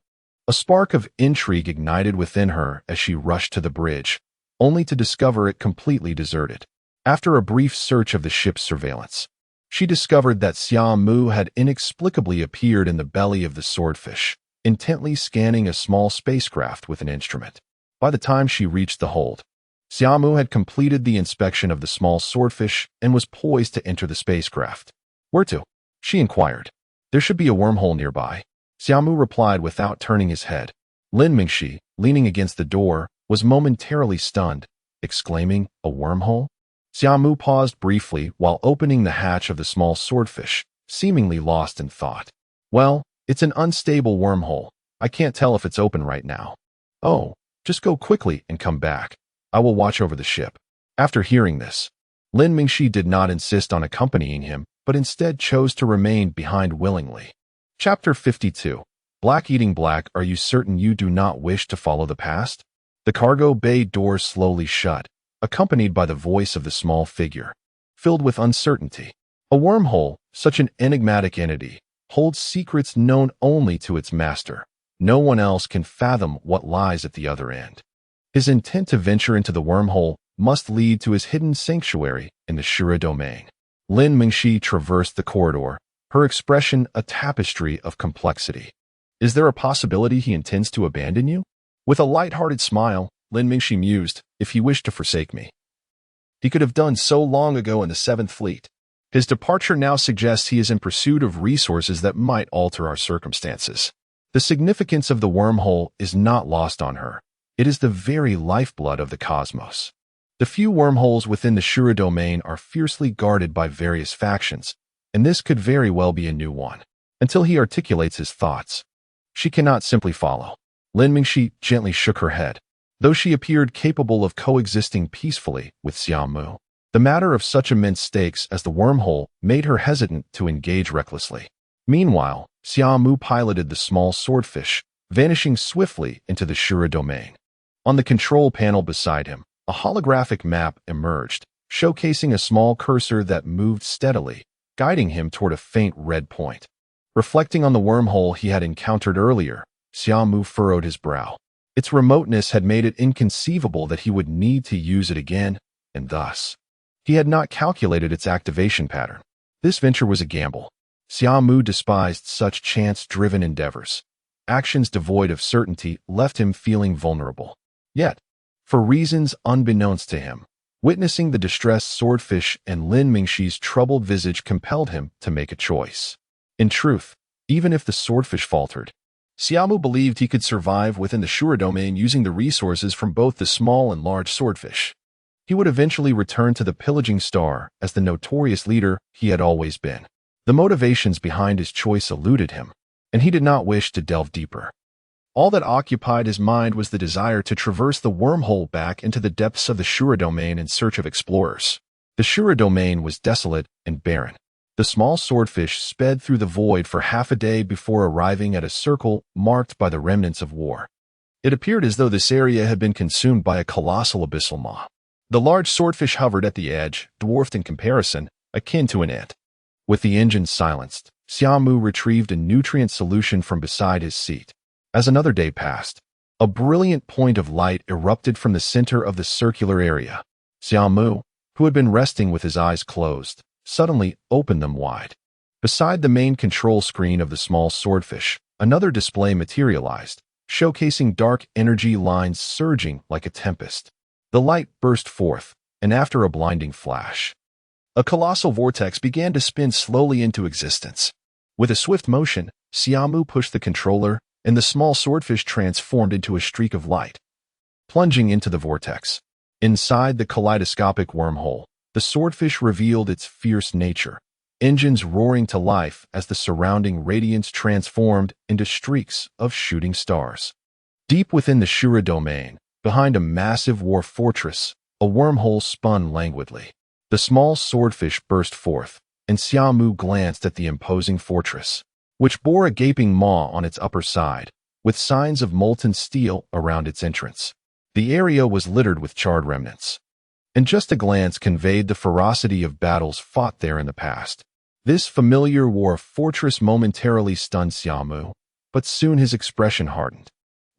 A spark of intrigue ignited within her as she rushed to the bridge, only to discover it completely deserted. After a brief search of the ship's surveillance, she discovered that Xia Mu had inexplicably appeared in the belly of the swordfish, intently scanning a small spacecraft with an instrument. By the time she reached the hold, Xia Mu had completed the inspection of the small swordfish and was poised to enter the spacecraft. Where to? She inquired. There should be a wormhole nearby. Xia Mu replied without turning his head. Lin Mingxi, leaning against the door, was momentarily stunned, exclaiming, "A wormhole?" Xia Mu paused briefly while opening the hatch of the small swordfish, seemingly lost in thought. "Well, it's an unstable wormhole. I can't tell if it's open right now." "Oh, just go quickly and come back. I will watch over the ship." After hearing this, Lin Mingxi did not insist on accompanying him, but instead chose to remain behind willingly. Chapter 52. Black eating black. Are you certain you do not wish to follow the past? The cargo bay doors slowly shut, accompanied by the voice of the small figure, filled with uncertainty. A wormhole, such an enigmatic entity, holds secrets known only to its master. No one else can fathom what lies at the other end. His intent to venture into the wormhole must lead to his hidden sanctuary in the Shura domain. Lin Mingxi traversed the corridor, her expression a tapestry of complexity. Is there a possibility he intends to abandon you? With a light-hearted smile, Lin Mingxi mused, if he wished to forsake me, he could have done so long ago in the 7th Fleet. His departure now suggests he is in pursuit of resources that might alter our circumstances. The significance of the wormhole is not lost on her. It is the very lifeblood of the cosmos. The few wormholes within the Shura domain are fiercely guarded by various factions, and this could very well be a new one. Until he articulates his thoughts, she cannot simply follow. Lin Mingxi gently shook her head. Though she appeared capable of coexisting peacefully with Xia Mu, the matter of such immense stakes as the wormhole made her hesitant to engage recklessly. Meanwhile, Xia Mu piloted the small swordfish, vanishing swiftly into the Shura domain. On the control panel beside him, a holographic map emerged, showcasing a small cursor that moved steadily, guiding him toward a faint red point. Reflecting on the wormhole he had encountered earlier, Xia Mu furrowed his brow. Its remoteness had made it inconceivable that he would need to use it again, and thus, he had not calculated its activation pattern. This venture was a gamble. Xia Mu despised such chance-driven endeavors. Actions devoid of certainty left him feeling vulnerable. Yet, for reasons unbeknownst to him, witnessing the distressed swordfish and Lin Mingxi's troubled visage compelled him to make a choice. In truth, even if the swordfish faltered, Xia Mu believed he could survive within the Shura domain using the resources from both the small and large swordfish. He would eventually return to the pillaging star as the notorious leader he had always been. The motivations behind his choice eluded him, and he did not wish to delve deeper. All that occupied his mind was the desire to traverse the wormhole back into the depths of the Shura domain in search of explorers. The Shura domain was desolate and barren. The small swordfish sped through the void for half a day before arriving at a circle marked by the remnants of war. It appeared as though this area had been consumed by a colossal abyssal maw. The large swordfish hovered at the edge, dwarfed in comparison, akin to an ant. With the engines silenced, Xia Mu retrieved a nutrient solution from beside his seat. As another day passed, a brilliant point of light erupted from the center of the circular area. Xia Mu, who had been resting with his eyes closed, suddenly opened them wide. Beside the main control screen of the small swordfish, another display materialized, showcasing dark energy lines surging like a tempest. The light burst forth, and after a blinding flash, a colossal vortex began to spin slowly into existence. With a swift motion, Xia Mu pushed the controller, and the small swordfish transformed into a streak of light, plunging into the vortex. Inside the kaleidoscopic wormhole, the swordfish revealed its fierce nature, engines roaring to life as the surrounding radiance transformed into streaks of shooting stars. Deep within the Shura domain, behind a massive war fortress, a wormhole spun languidly. The small swordfish burst forth, and Xia Mu glanced at the imposing fortress, which bore a gaping maw on its upper side, with signs of molten steel around its entrance. The area was littered with charred remnants, and just a glance conveyed the ferocity of battles fought there in the past. This familiar war fortress momentarily stunned Xia Mu, but soon his expression hardened.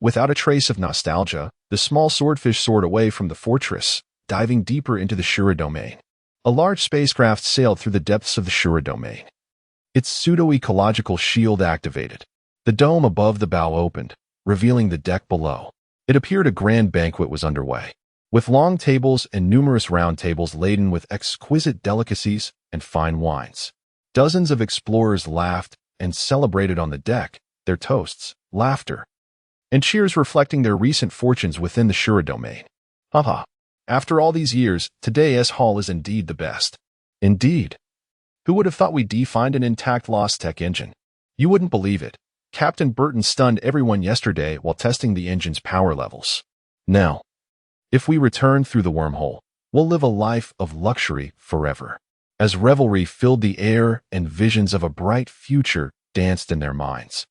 Without a trace of nostalgia, the small swordfish soared away from the fortress, diving deeper into the Shura domain. A large spacecraft sailed through the depths of the Shura domain. Its pseudo-ecological shield activated. The dome above the bow opened, revealing the deck below. It appeared a grand banquet was underway, with long tables and numerous round tables laden with exquisite delicacies and fine wines. Dozens of explorers laughed and celebrated on the deck, their toasts, laughter, and cheers reflecting their recent fortunes within the Shura domain. Haha. After all these years, today's haul is indeed the best. Indeed. Who would have thought we'd find an intact Lost Tech engine? You wouldn't believe it. Captain Burton stunned everyone yesterday while testing the engine's power levels. Now, if we return through the wormhole, we'll live a life of luxury forever. As revelry filled the air and visions of a bright future danced in their minds,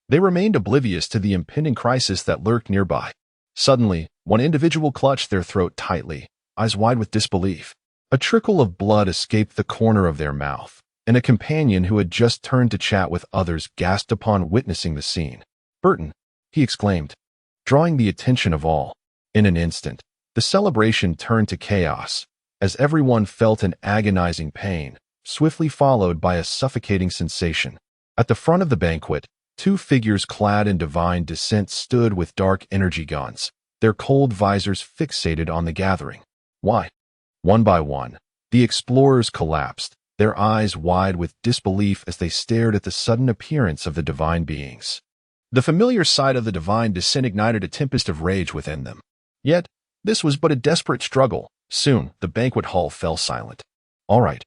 they remained oblivious to the impending crisis that lurked nearby. Suddenly, one individual clutched their throat tightly, eyes wide with disbelief. A trickle of blood escaped the corner of their mouth, and a companion who had just turned to chat with others gasped upon witnessing the scene. "Burton," he exclaimed, drawing the attention of all. In an instant, the celebration turned to chaos, as everyone felt an agonizing pain, swiftly followed by a suffocating sensation. At the front of the banquet, two figures clad in divine descent stood with dark energy guns, their cold visors fixated on the gathering. Why? One by one, the explorers collapsed, their eyes wide with disbelief as they stared at the sudden appearance of the divine beings. The familiar sight of the divine descent ignited a tempest of rage within them. Yet, this was but a desperate struggle. Soon, the banquet hall fell silent. "All right.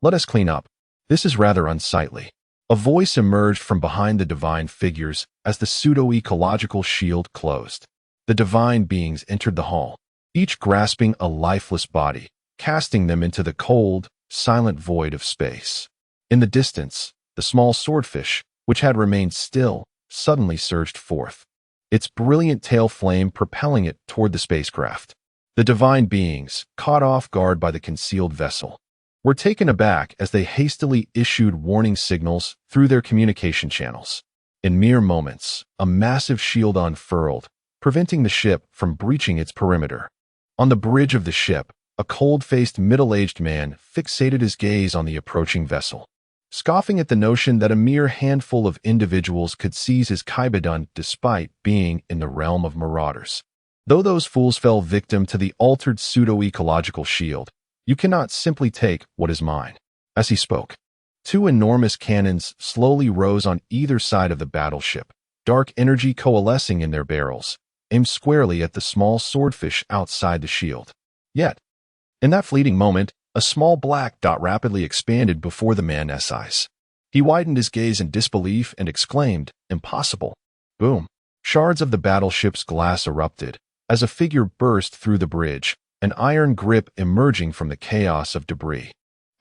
Let us clean up. This is rather unsightly." A voice emerged from behind the divine figures as the pseudo-ecological shield closed. The divine beings entered the hall, each grasping a lifeless body, casting them into the cold, silent void of space. In the distance, the small swordfish, which had remained still, suddenly surged forth, its brilliant tail flame propelling it toward the spacecraft. The divine beings, caught off guard by the concealed vessel, were taken aback as they hastily issued warning signals through their communication channels. In mere moments, a massive shield unfurled, preventing the ship from breaching its perimeter. On the bridge of the ship, a cold-faced middle-aged man fixated his gaze on the approaching vessel, scoffing at the notion that a mere handful of individuals could seize his Kybadon despite being in the realm of marauders. Though those fools fell victim to the altered pseudo-ecological shield, you cannot simply take what is mine. As he spoke, two enormous cannons slowly rose on either side of the battleship, dark energy coalescing in their barrels, aimed squarely at the small swordfish outside the shield. Yet, in that fleeting moment, a small black dot rapidly expanded before the man's eyes. He widened his gaze in disbelief and exclaimed, "Impossible." Boom. Shards of the battleship's glass erupted as a figure burst through the bridge, an iron grip emerging from the chaos of debris,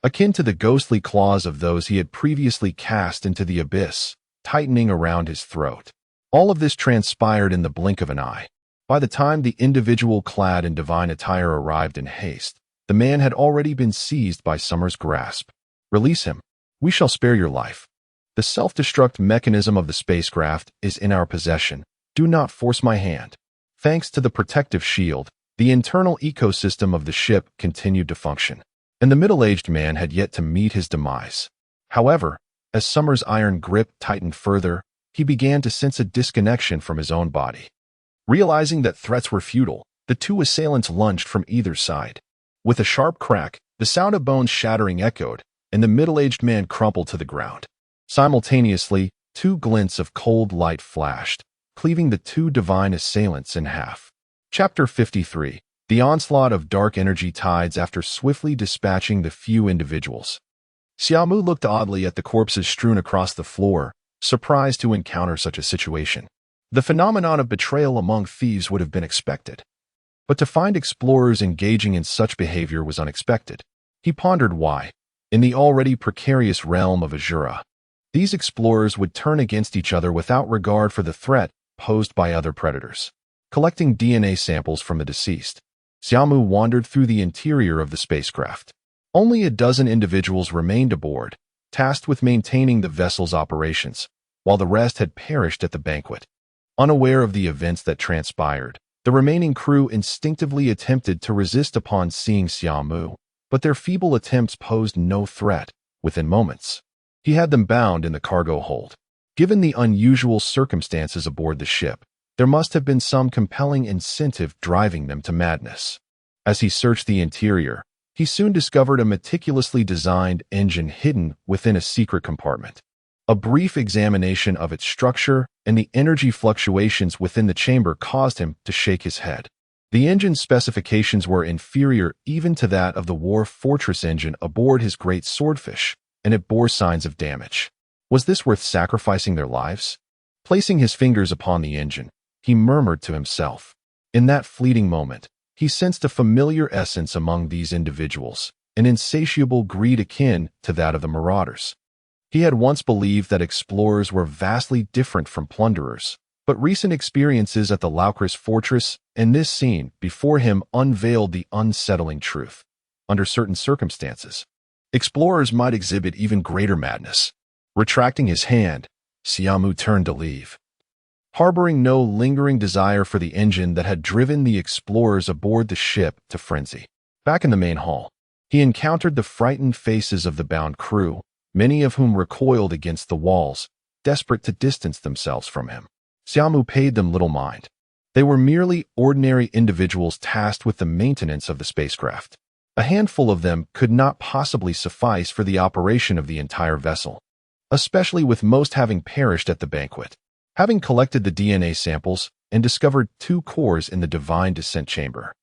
akin to the ghostly claws of those he had previously cast into the abyss, tightening around his throat. All of this transpired in the blink of an eye. By the time the individual clad in divine attire arrived in haste, the man had already been seized by Summer's grasp. "Release him. We shall spare your life. The self-destruct mechanism of the spacecraft is in our possession. Do not force my hand." Thanks to the protective shield, the internal ecosystem of the ship continued to function, and the middle-aged man had yet to meet his demise. However, as Summer's iron grip tightened further, he began to sense a disconnection from his own body. Realizing that threats were futile, the two assailants lunged from either side. With a sharp crack, the sound of bones shattering echoed, and the middle-aged man crumpled to the ground. Simultaneously, two glints of cold light flashed, cleaving the two divine assailants in half. Chapter 53. The onslaught of dark energy tides after swiftly dispatching the few individuals. Xia Mu looked oddly at the corpses strewn across the floor, surprised to encounter such a situation. The phenomenon of betrayal among thieves would have been expected, but to find explorers engaging in such behavior was unexpected. He pondered why, in the already precarious realm of Azura, these explorers would turn against each other without regard for the threat posed by other predators. Collecting DNA samples from the deceased, Xia Mu wandered through the interior of the spacecraft. Only a dozen individuals remained aboard, tasked with maintaining the vessel's operations, while the rest had perished at the banquet. Unaware of the events that transpired, the remaining crew instinctively attempted to resist upon seeing Xia Mu, but their feeble attempts posed no threat. Within moments, he had them bound in the cargo hold. Given the unusual circumstances aboard the ship, there must have been some compelling incentive driving them to madness. As he searched the interior, he soon discovered a meticulously designed engine hidden within a secret compartment. A brief examination of its structure and the energy fluctuations within the chamber caused him to shake his head. The engine's specifications were inferior even to that of the war fortress engine aboard his great swordfish, and it bore signs of damage. Was this worth sacrificing their lives? Placing his fingers upon the engine, he murmured to himself. In that fleeting moment, he sensed a familiar essence among these individuals, an insatiable greed akin to that of the marauders. He had once believed that explorers were vastly different from plunderers, but recent experiences at the Laucris fortress and this scene before him unveiled the unsettling truth. Under certain circumstances, explorers might exhibit even greater madness. Retracting his hand, Xia Mu turned to leave. Harboring no lingering desire for the engine that had driven the explorers aboard the ship to frenzy. Back in the main hall, he encountered the frightened faces of the bound crew, many of whom recoiled against the walls, desperate to distance themselves from him. Xia Mu paid them little mind. They were merely ordinary individuals tasked with the maintenance of the spacecraft. A handful of them could not possibly suffice for the operation of the entire vessel, especially with most having perished at the banquet. Having collected the DNA samples and discovered 2 cores in the divine descent chamber,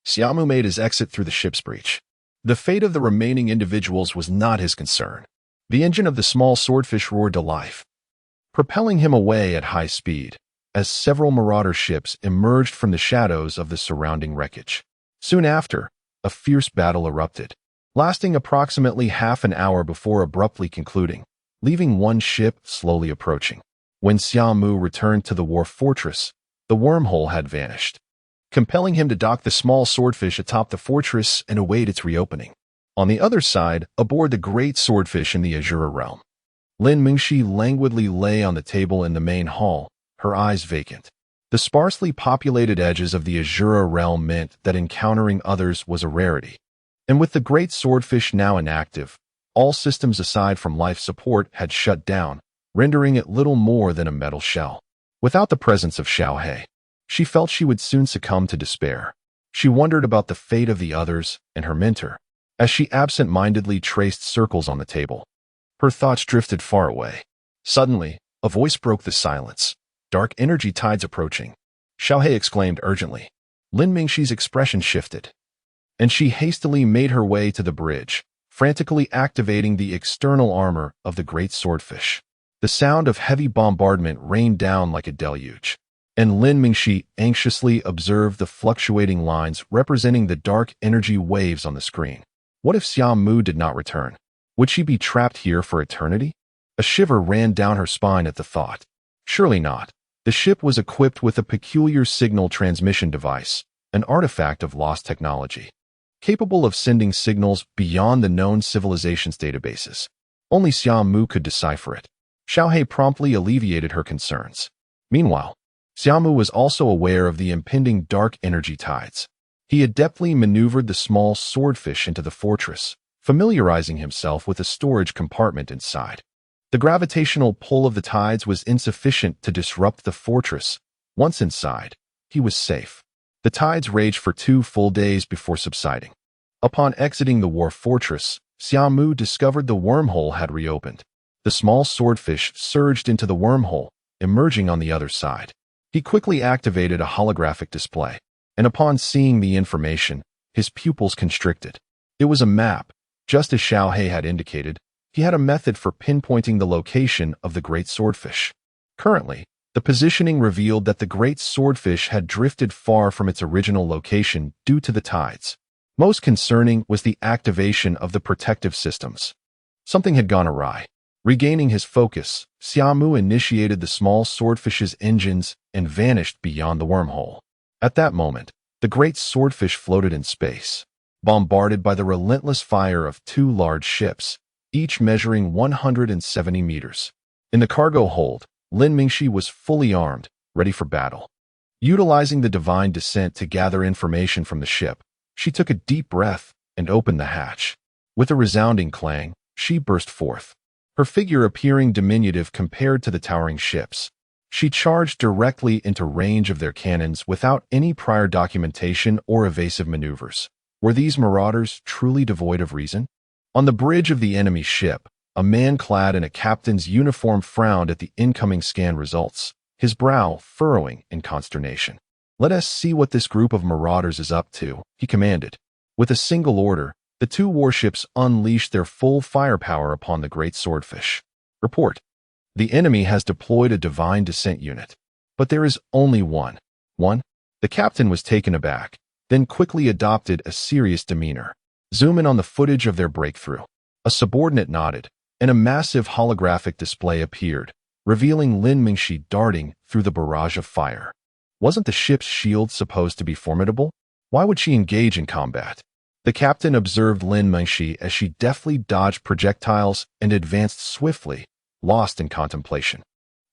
Xia Mu made his exit through the ship's breach. The fate of the remaining individuals was not his concern. The engine of the small swordfish roared to life, propelling him away at high speed, as several marauder ships emerged from the shadows of the surrounding wreckage. Soon after, a fierce battle erupted, lasting approximately half an hour before abruptly concluding, leaving one ship slowly approaching. When Xia Mu returned to the war fortress, the wormhole had vanished, compelling him to dock the small swordfish atop the fortress and await its reopening. On the other side, aboard the great swordfish in the azure realm, Lin Mingxi languidly lay on the table in the main hall, her eyes vacant. The sparsely populated edges of the azure realm meant that encountering others was a rarity. And with the great swordfish now inactive, all systems aside from life support had shut down, rendering it little more than a metal shell. Without the presence of Xiaohe, she felt she would soon succumb to despair. She wondered about the fate of the others and her mentor, as she absent-mindedly traced circles on the table. Her thoughts drifted far away. Suddenly, a voice broke the silence. "Dark energy tides approaching," Xiaohe exclaimed urgently. Lin Mingxi's expression shifted, and she hastily made her way to the bridge, frantically activating the external armor of the great swordfish. The sound of heavy bombardment rained down like a deluge, and Lin Mingxi anxiously observed the fluctuating lines representing the dark energy waves on the screen. What if Xia Mu did not return? Would she be trapped here for eternity? A shiver ran down her spine at the thought. Surely not. The ship was equipped with a peculiar signal transmission device, an artifact of lost technology, capable of sending signals beyond the known civilization's databases. Only Xia Mu could decipher it. Xiaohe promptly alleviated her concerns. Meanwhile, Xia Mu was also aware of the impending dark energy tides. He adeptly maneuvered the small swordfish into the fortress, familiarizing himself with a storage compartment inside. The gravitational pull of the tides was insufficient to disrupt the fortress. Once inside, he was safe. The tides raged for 2 full days before subsiding. Upon exiting the war fortress, Xia Mu discovered the wormhole had reopened. The small swordfish surged into the wormhole, emerging on the other side. He quickly activated a holographic display, and upon seeing the information, his pupils constricted. It was a map, just as Xiaohe had indicated. He had a method for pinpointing the location of the great swordfish. Currently, the positioning revealed that the great swordfish had drifted far from its original location due to the tides. Most concerning was the activation of the protective systems. Something had gone awry. Regaining his focus, Xia Mu initiated the small swordfish's engines and vanished beyond the wormhole. At that moment, the great swordfish floated in space, bombarded by the relentless fire of 2 large ships, each measuring 170 meters. In the cargo hold, Lin Mingxi was fully armed, ready for battle. Utilizing the divine descent to gather information from the ship, she took a deep breath and opened the hatch. With a resounding clang, she burst forth, her figure appearing diminutive compared to the towering ships. She charged directly into range of their cannons without any prior documentation or evasive maneuvers. Were these marauders truly devoid of reason? On the bridge of the enemy ship, A man clad in a captain's uniform frowned at the incoming scan results, his brow furrowing in consternation. "Let us see what this group of marauders is up to," he commanded. With a single order, the two warships unleashed their full firepower upon the great swordfish. Report: the enemy has deployed a divine descent unit. But there is only one. One? The captain was taken aback, then quickly adopted a serious demeanor. Zoom in on the footage of their breakthrough. A subordinate nodded, and a massive holographic display appeared, revealing Lin Mingxi darting through the barrage of fire. Wasn't the ship's shield supposed to be formidable? Why would she engage in combat? The captain observed Lin Mingxi as she deftly dodged projectiles and advanced swiftly, lost in contemplation.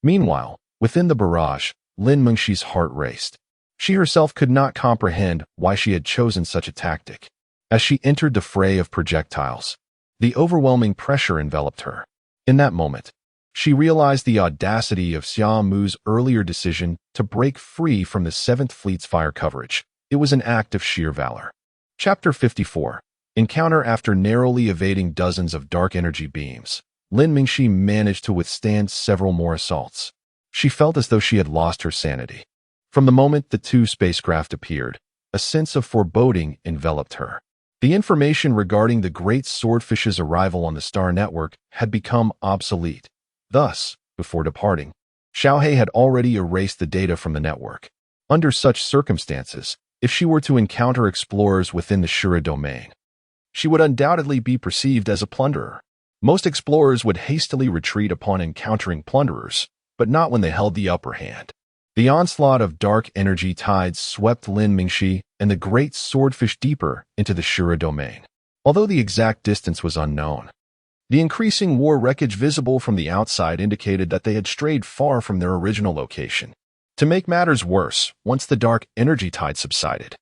Meanwhile, within the barrage, Lin Mingxi's heart raced. She herself could not comprehend why she had chosen such a tactic. As she entered the fray of projectiles, the overwhelming pressure enveloped her. In that moment, she realized the audacity of Xia Mu's earlier decision to break free from the 7th Fleet's fire coverage. It was an act of sheer valor. Chapter 54. Encounter. After narrowly evading dozens of dark energy beams, Lin Mingxi managed to withstand several more assaults. She felt as though she had lost her sanity. From the moment the two spacecraft appeared, a sense of foreboding enveloped her. The information regarding the great swordfish's arrival on the star network had become obsolete. Thus, before departing, Xiaohe had already erased the data from the network. Under such circumstances, if she were to encounter explorers within the Shura domain, she would undoubtedly be perceived as a plunderer. Most explorers would hastily retreat upon encountering plunderers, but not when they held the upper hand. The onslaught of dark energy tides swept Lin Mingxi and the great swordfish deeper into the Shura domain. Although the exact distance was unknown, the increasing war wreckage visible from the outside indicated that they had strayed far from their original location. To make matters worse, once the dark energy tide subsided,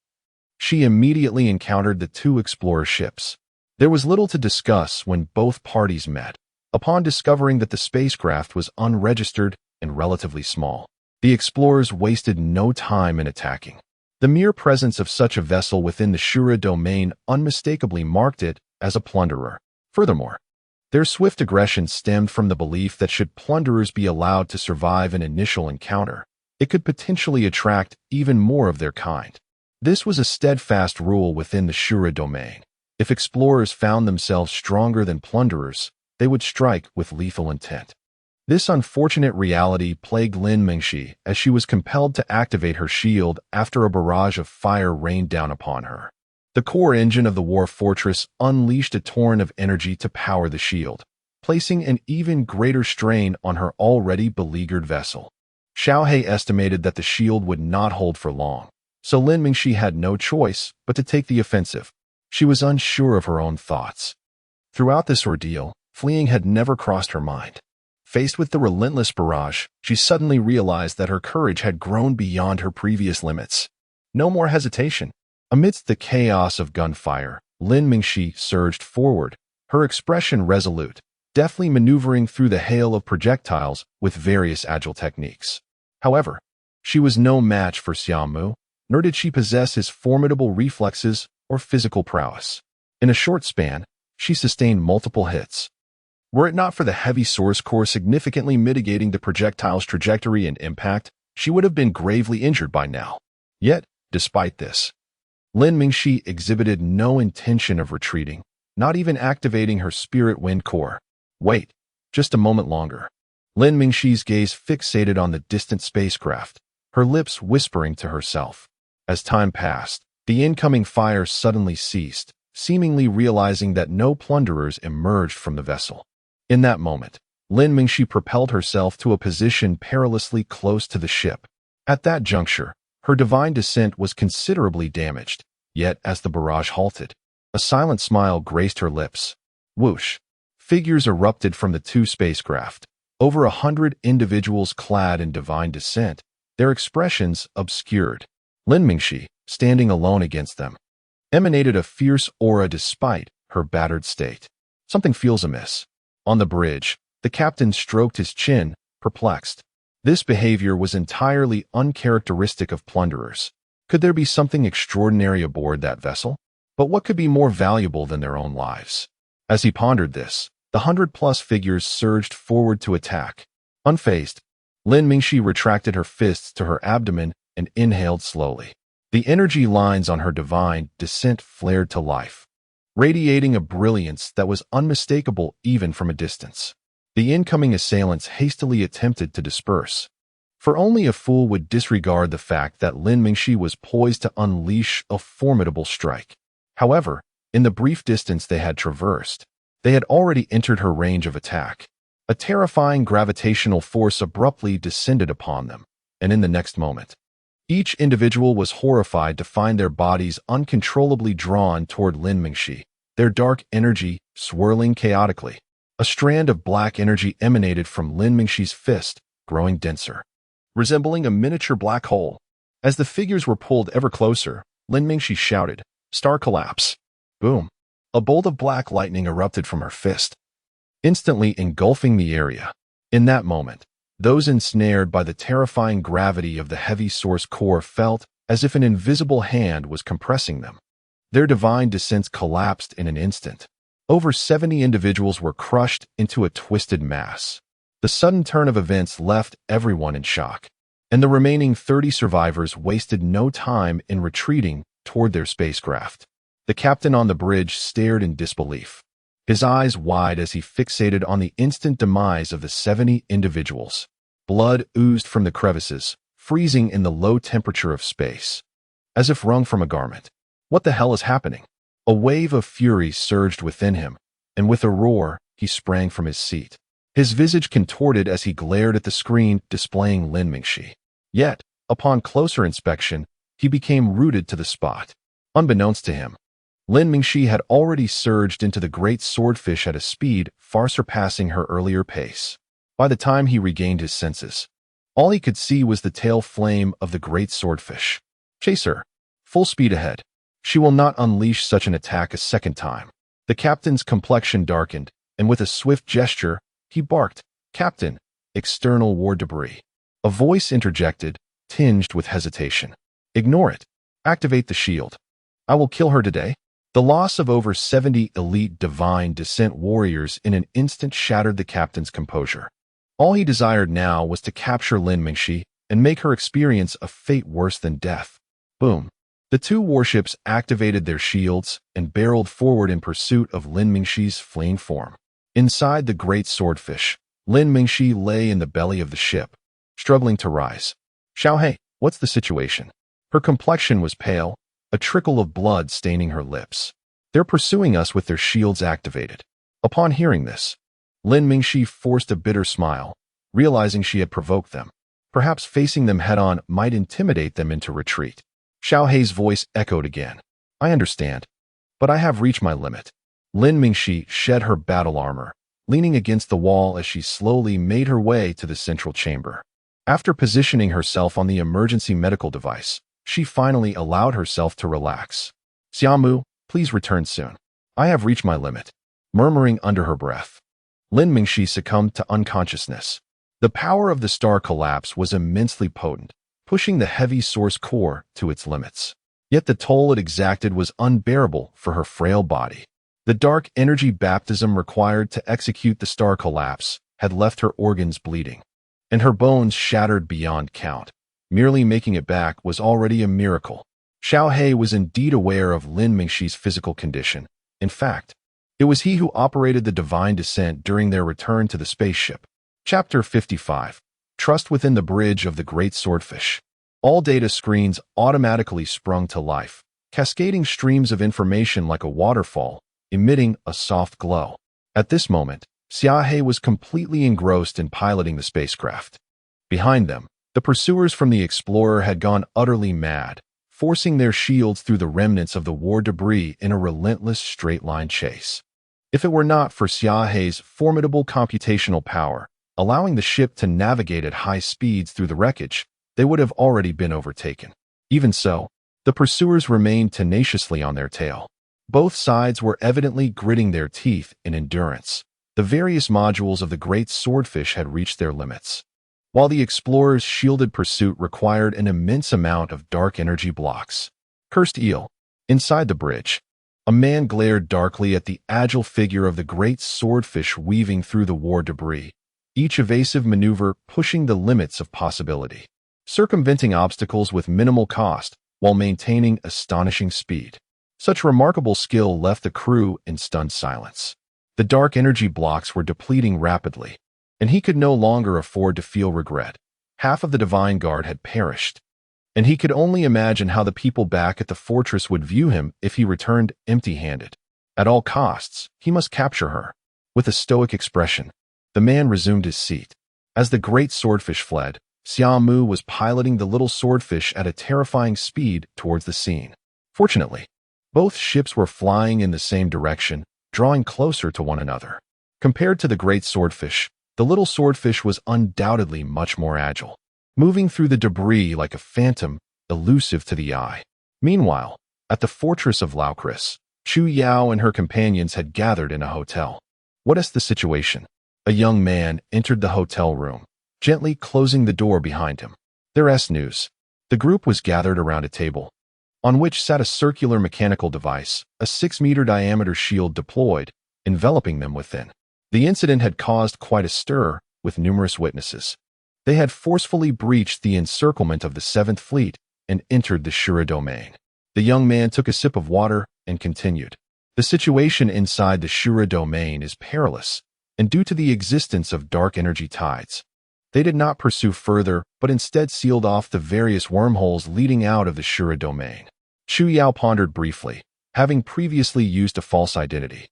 she immediately encountered the two explorer ships. There was little to discuss when both parties met. Upon discovering that the spacecraft was unregistered and relatively small, the explorers wasted no time in attacking. The mere presence of such a vessel within the Shura domain unmistakably marked it as a plunderer. Furthermore, their swift aggression stemmed from the belief that should plunderers be allowed to survive an initial encounter, it could potentially attract even more of their kind. This was a steadfast rule within the Shura domain. If explorers found themselves stronger than plunderers, they would strike with lethal intent. This unfortunate reality plagued Lin Mingxi as she was compelled to activate her shield after a barrage of fire rained down upon her. The core engine of the war fortress unleashed a torrent of energy to power the shield, placing an even greater strain on her already beleaguered vessel. Xiaohe estimated that the shield would not hold for long, so Lin Mingxi had no choice but to take the offensive. She was unsure of her own thoughts. Throughout this ordeal, fleeing had never crossed her mind. Faced with the relentless barrage, she suddenly realized that her courage had grown beyond her previous limits. No more hesitation. Amidst the chaos of gunfire, Lin Mingxi surged forward, her expression resolute, deftly maneuvering through the hail of projectiles with various agile techniques. However, she was no match for Xia Mu, nor did she possess his formidable reflexes or physical prowess. In a short span, she sustained multiple hits. Were it not for the heavy source core significantly mitigating the projectile's trajectory and impact, she would have been gravely injured by now. Yet, despite this, Lin Mingxi exhibited no intention of retreating, not even activating her spirit wind core. Wait, just a moment longer. Lin Mingxi's gaze fixated on the distant spacecraft, her lips whispering to herself. As time passed, the incoming fire suddenly ceased, seemingly realizing that no plunderers emerged from the vessel. In that moment, Lin Mingxi propelled herself to a position perilously close to the ship. At that juncture, her divine descent was considerably damaged, yet as the barrage halted, a silent smile graced her lips. Whoosh! Figures erupted from the two spacecraft, over 100 individuals clad in divine descent, their expressions obscured. Lin Mingxi, standing alone against them, emanated a fierce aura despite her battered state. Something feels amiss. On the bridge, the captain stroked his chin, perplexed. This behavior was entirely uncharacteristic of plunderers. Could there be something extraordinary aboard that vessel? But what could be more valuable than their own lives? As he pondered this, The 100-plus figures surged forward to attack. Unfazed, Lin Mingxi retracted her fists to her abdomen and inhaled slowly. The energy lines on her divine descent flared to life, radiating a brilliance that was unmistakable even from a distance. The incoming assailants hastily attempted to disperse, for only a fool would disregard the fact that Lin Mingxi was poised to unleash a formidable strike. However, in the brief distance they had traversed, they had already entered her range of attack. A terrifying gravitational force abruptly descended upon them, and in the next moment, each individual was horrified to find their bodies uncontrollably drawn toward Lin Mingxi, their dark energy swirling chaotically. A strand of black energy emanated from Lin Mingxi's fist, growing denser, resembling a miniature black hole. As the figures were pulled ever closer, Lin Mingxi shouted, "Star collapse!" Boom! A bolt of black lightning erupted from her fist, instantly engulfing the area. In that moment, those ensnared by the terrifying gravity of the heavy source core felt as if an invisible hand was compressing them. Their divine descents collapsed in an instant. Over 70 individuals were crushed into a twisted mass. The sudden turn of events left everyone in shock, and the remaining 30 survivors wasted no time in retreating toward their spacecraft. The captain on the bridge stared in disbelief, his eyes wide as he fixated on the instant demise of the 70 individuals. Blood oozed from the crevices, freezing in the low temperature of space, as if wrung from a garment. What the hell is happening? A wave of fury surged within him, and with a roar, he sprang from his seat. His visage contorted as he glared at the screen displaying Lin Mingxi. Yet, upon closer inspection, he became rooted to the spot. Unbeknownst to him, Lin Mingxi had already surged into the great swordfish at a speed far surpassing her earlier pace. By the time he regained his senses, all he could see was the tail flame of the great swordfish. "Chase her! Full speed ahead! She will not unleash such an attack a second time." The captain's complexion darkened, and with a swift gesture, he barked, "Captain, external war debris." A voice interjected, tinged with hesitation. "Ignore it. Activate the shield. I will kill her today." The loss of over 70 elite divine descent warriors in an instant shattered the captain's composure. All he desired now was to capture Lin Mingxi and make her experience a fate worse than death. Boom! The two warships activated their shields and barreled forward in pursuit of Lin Mingxi's fleeing form. Inside the great swordfish, Lin Mingxi lay in the belly of the ship, struggling to rise. "Xiaohei, what's the situation?" Her complexion was pale, a trickle of blood staining her lips. "They're pursuing us with their shields activated." Upon hearing this, Lin Mingxi forced a bitter smile, realizing she had provoked them. Perhaps facing them head-on might intimidate them into retreat. Xiaohei's voice echoed again. "I understand, but I have reached my limit." Lin Mingxi shed her battle armor, leaning against the wall as she slowly made her way to the central chamber. After positioning herself on the emergency medical device, she finally allowed herself to relax. "Xia Mu, please return soon. I have reached my limit." Murmuring under her breath, Lin Mingxi succumbed to unconsciousness. The power of the star collapse was immensely potent, pushing the heavy source core to its limits. Yet the toll it exacted was unbearable for her frail body. The dark energy baptism required to execute the star collapse had left her organs bleeding, and her bones shattered beyond count. Merely making it back was already a miracle. Xiaohei was indeed aware of Lin Mingxi's physical condition. In fact, it was he who operated the divine descent during their return to the spaceship. Chapter 55. Trust within the bridge of the great swordfish. All data screens automatically sprung to life, cascading streams of information like a waterfall, emitting a soft glow. At this moment, Xiaohei was completely engrossed in piloting the spacecraft. Behind them, the pursuers from the Explorer had gone utterly mad, forcing their shields through the remnants of the war debris in a relentless straight-line chase. If it were not for Xiaohei's formidable computational power, allowing the ship to navigate at high speeds through the wreckage, they would have already been overtaken. Even so, the pursuers remained tenaciously on their tail. Both sides were evidently gritting their teeth in endurance. The various modules of the great swordfish had reached their limits, while the Explorer's shielded pursuit required an immense amount of dark energy blocks. Cursed eel. Inside the bridge, A man glared darkly at the agile figure of the great swordfish weaving through the war debris, each evasive maneuver pushing the limits of possibility, circumventing obstacles with minimal cost while maintaining astonishing speed. Such remarkable skill left the crew in stunned silence. The dark energy blocks were depleting rapidly, and he could no longer afford to feel regret. Half of the Divine Guard had perished, and he could only imagine how the people back at the fortress would view him if he returned empty-handed. At all costs, he must capture her. With a stoic expression, the man resumed his seat. As the great swordfish fled, Xia Mu was piloting the little swordfish at a terrifying speed towards the scene. Fortunately, both ships were flying in the same direction, drawing closer to one another. Compared to the great swordfish, the little swordfish was undoubtedly much more agile, moving through the debris like a phantom, elusive to the eye. Meanwhile, at the fortress of Laucris, Chu Yao and her companions had gathered in a hotel. What is the situation? A young man entered the hotel room, gently closing the door behind him. There's news. The group was gathered around a table, on which sat a circular mechanical device, a 6-meter diameter shield deployed, enveloping them within. The incident had caused quite a stir, with numerous witnesses. They had forcefully breached the encirclement of the 7th Fleet and entered the Shura domain. The young man took a sip of water and continued. The situation inside the Shura domain is perilous, and due to the existence of dark energy tides, they did not pursue further, but instead sealed off the various wormholes leading out of the Shura domain. Chu Yao pondered briefly, having previously used a false identity.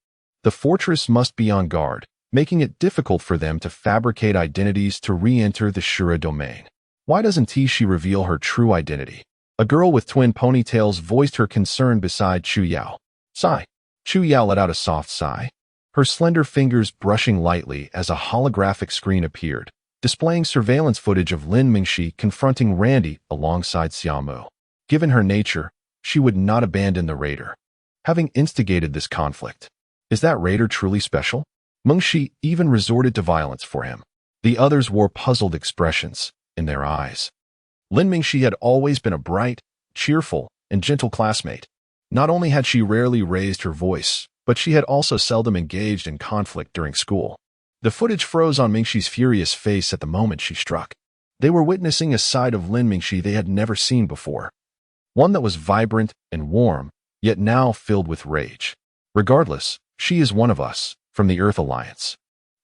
The fortress must be on guard, making it difficult for them to fabricate identities to re-enter the Shura domain. Why doesn't she reveal her true identity? A girl with twin ponytails voiced her concern beside Chu Yao. Sigh. Chu Yao let out a soft sigh, her slender fingers brushing lightly as a holographic screen appeared, displaying surveillance footage of Lin Mingxi confronting Randy alongside Xia Mu. Given her nature, she would not abandon the raider, having instigated this conflict. Is that raider truly special? Mengxi even resorted to violence for him. The others wore puzzled expressions in their eyes. Lin Mingxi had always been a bright, cheerful, and gentle classmate. Not only had she rarely raised her voice, but she had also seldom engaged in conflict during school. The footage froze on Mingxi's furious face at the moment she struck. They were witnessing a side of Lin Mingxi they had never seen before. One that was vibrant and warm, yet now filled with rage. Regardless, she is one of us, from the Earth Alliance.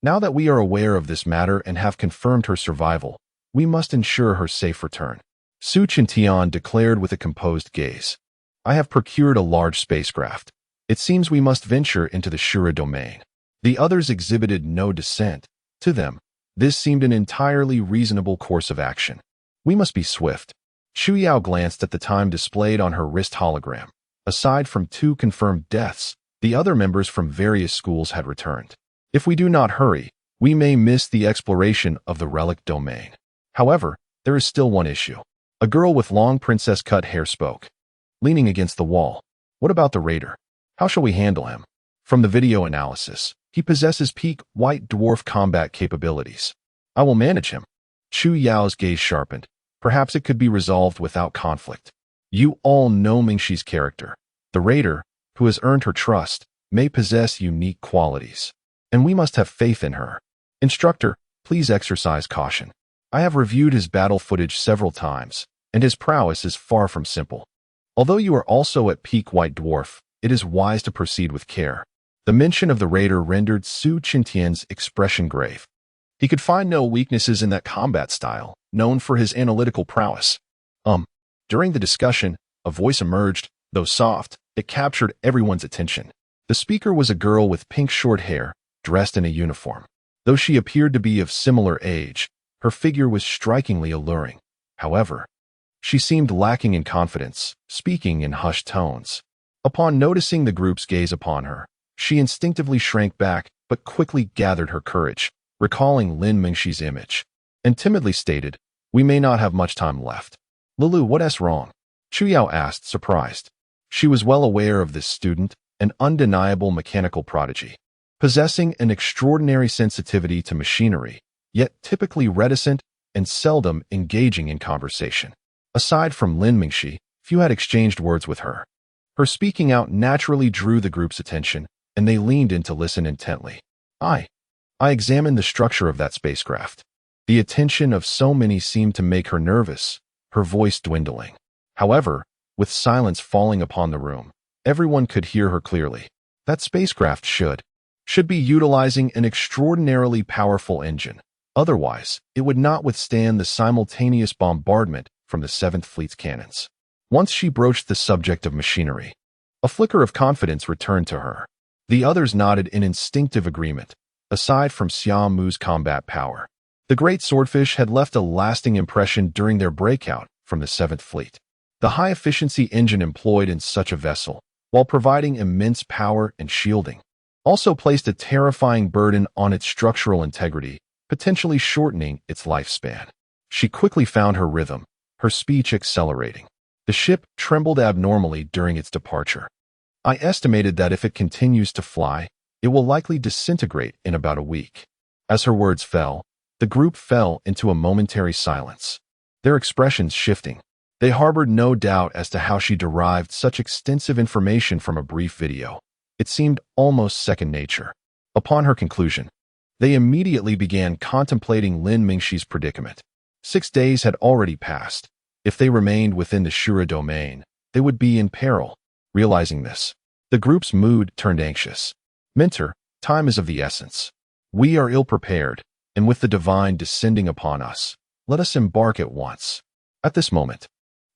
Now that we are aware of this matter and have confirmed her survival, we must ensure her safe return. Su Qintian declared with a composed gaze. I have procured a large spacecraft. It seems we must venture into the Shura domain. The others exhibited no dissent. To them, this seemed an entirely reasonable course of action. We must be swift. Chu Yao glanced at the time displayed on her wrist hologram. Aside from 2 confirmed deaths, the other members from various schools had returned. If we do not hurry, we may miss the exploration of the relic domain. However, there is still one issue. A girl with long princess-cut hair spoke, leaning against the wall. What about the raider? How shall we handle him? From the video analysis, he possesses peak white dwarf combat capabilities. I will manage him. Chu Yao's gaze sharpened. Perhaps it could be resolved without conflict. You all know Mingxi's character. The raider, who has earned her trust, may possess unique qualities, and we must have faith in her. Instructor, please exercise caution. I have reviewed his battle footage several times, and his prowess is far from simple. Although you are also at peak white dwarf, it is wise to proceed with care. The mention of the raider rendered Su Qintian's expression grave. He could find no weaknesses in that combat style, known for his analytical prowess. During the discussion, a voice emerged, though soft. It captured everyone's attention. The speaker was a girl with pink short hair, dressed in a uniform. Though she appeared to be of similar age, her figure was strikingly alluring. However, she seemed lacking in confidence, speaking in hushed tones. Upon noticing the group's gaze upon her, she instinctively shrank back, but quickly gathered her courage, recalling Lin Mingxi's image, and timidly stated, we may not have much time left. Lulu, what's wrong? Chu Yao asked, surprised. She was well aware of this student, an undeniable mechanical prodigy, possessing an extraordinary sensitivity to machinery, yet typically reticent and seldom engaging in conversation. Aside from Lin Mingxi, few had exchanged words with her. Her speaking out naturally drew the group's attention, and they leaned in to listen intently. I examined the structure of that spacecraft. The attention of so many seemed to make her nervous, her voice dwindling. However, with silence falling upon the room, everyone could hear her clearly. That spacecraft should be utilizing an extraordinarily powerful engine. Otherwise, it would not withstand the simultaneous bombardment from the 7th Fleet's cannons. Once she broached the subject of machinery, a flicker of confidence returned to her. The others nodded in instinctive agreement. Aside from Xia Mu's combat power, the great swordfish had left a lasting impression during their breakout from the 7th Fleet. The high-efficiency engine employed in such a vessel, while providing immense power and shielding, also placed a terrifying burden on its structural integrity, potentially shortening its lifespan. She quickly found her rhythm, her speech accelerating. The ship trembled abnormally during its departure. I estimated that if it continues to fly, it will likely disintegrate in about a week. As her words fell, the group fell into a momentary silence, their expressions shifting. They harbored no doubt as to how she derived such extensive information from a brief video. It seemed almost second nature. Upon her conclusion, they immediately began contemplating Lin Mingxi's predicament. 6 days had already passed. If they remained within the Shura domain, they would be in peril. Realizing this, the group's mood turned anxious. Mentor, time is of the essence. We are ill-prepared, and with the divine descending upon us, let us embark at once. At this moment,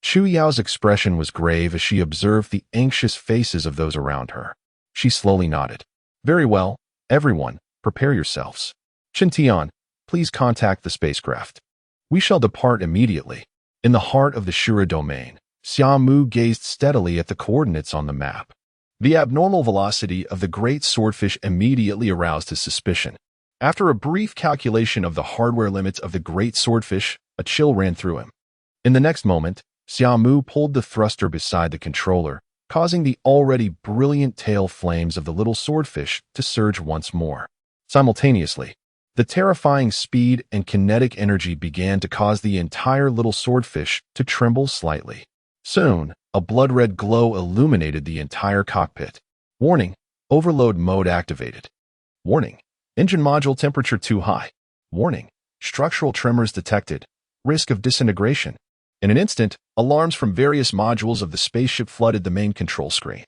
Chu Yao's expression was grave as she observed the anxious faces of those around her. She slowly nodded. Very well, everyone, prepare yourselves. Qintian, please contact the spacecraft. We shall depart immediately. In the heart of the Shura domain, Xia Mu gazed steadily at the coordinates on the map. The abnormal velocity of the great swordfish immediately aroused his suspicion. After a brief calculation of the hardware limits of the great swordfish, a chill ran through him. In the next moment, Xia Mu pulled the thruster beside the controller, causing the already brilliant tail flames of the little swordfish to surge once more. Simultaneously, the terrifying speed and kinetic energy began to cause the entire little swordfish to tremble slightly. Soon, a blood-red glow illuminated the entire cockpit. Warning, overload mode activated. Warning, engine module temperature too high. Warning, structural tremors detected. Risk of disintegration. In an instant, alarms from various modules of the spaceship flooded the main control screen.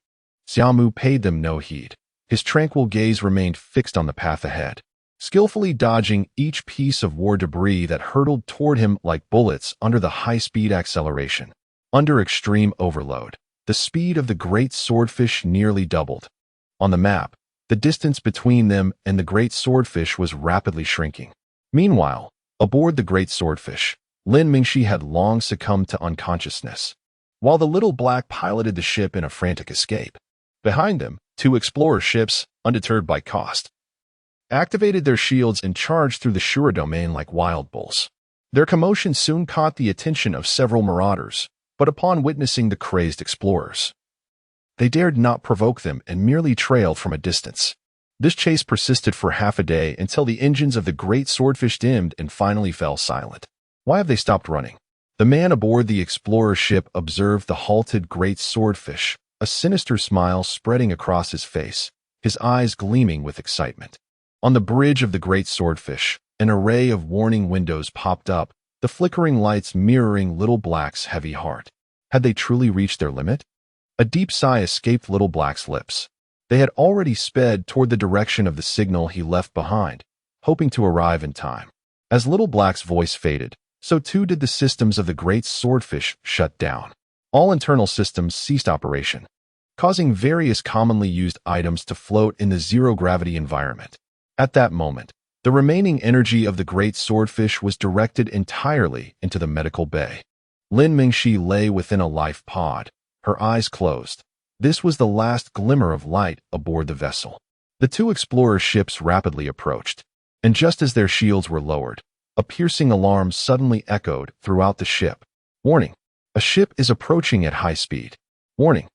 Xia Mu paid them no heed. His tranquil gaze remained fixed on the path ahead, skillfully dodging each piece of war debris that hurtled toward him like bullets under the high-speed acceleration. Under extreme overload, the speed of the great swordfish nearly doubled. On the map, the distance between them and the great swordfish was rapidly shrinking. Meanwhile, aboard the great swordfish, Lin Mingxi had long succumbed to unconsciousness, while the little black piloted the ship in a frantic escape. Behind them, 2 explorer ships, undeterred by cost, activated their shields and charged through the Shura domain like wild bulls. Their commotion soon caught the attention of several marauders, but upon witnessing the crazed explorers, they dared not provoke them and merely trailed from a distance. This chase persisted for half a day until the engines of the great swordfish dimmed and finally fell silent. Why have they stopped running? The man aboard the explorer ship observed the halted great swordfish, a sinister smile spreading across his face, his eyes gleaming with excitement. On the bridge of the great swordfish, an array of warning windows popped up, the flickering lights mirroring Little Black's heavy heart. Had they truly reached their limit? A deep sigh escaped Little Black's lips. They had already sped toward the direction of the signal he left behind, hoping to arrive in time. As Little Black's voice faded, so too did the systems of the great swordfish shut down. All internal systems ceased operation, causing various commonly used items to float in the zero-gravity environment. At that moment, the remaining energy of the great swordfish was directed entirely into the medical bay. Lin Mingxi lay within a life pod, her eyes closed. This was the last glimmer of light aboard the vessel. The 2 explorer ships rapidly approached, and just as their shields were lowered, a piercing alarm suddenly echoed throughout the ship. Warning, a ship is approaching at high speed. Warning,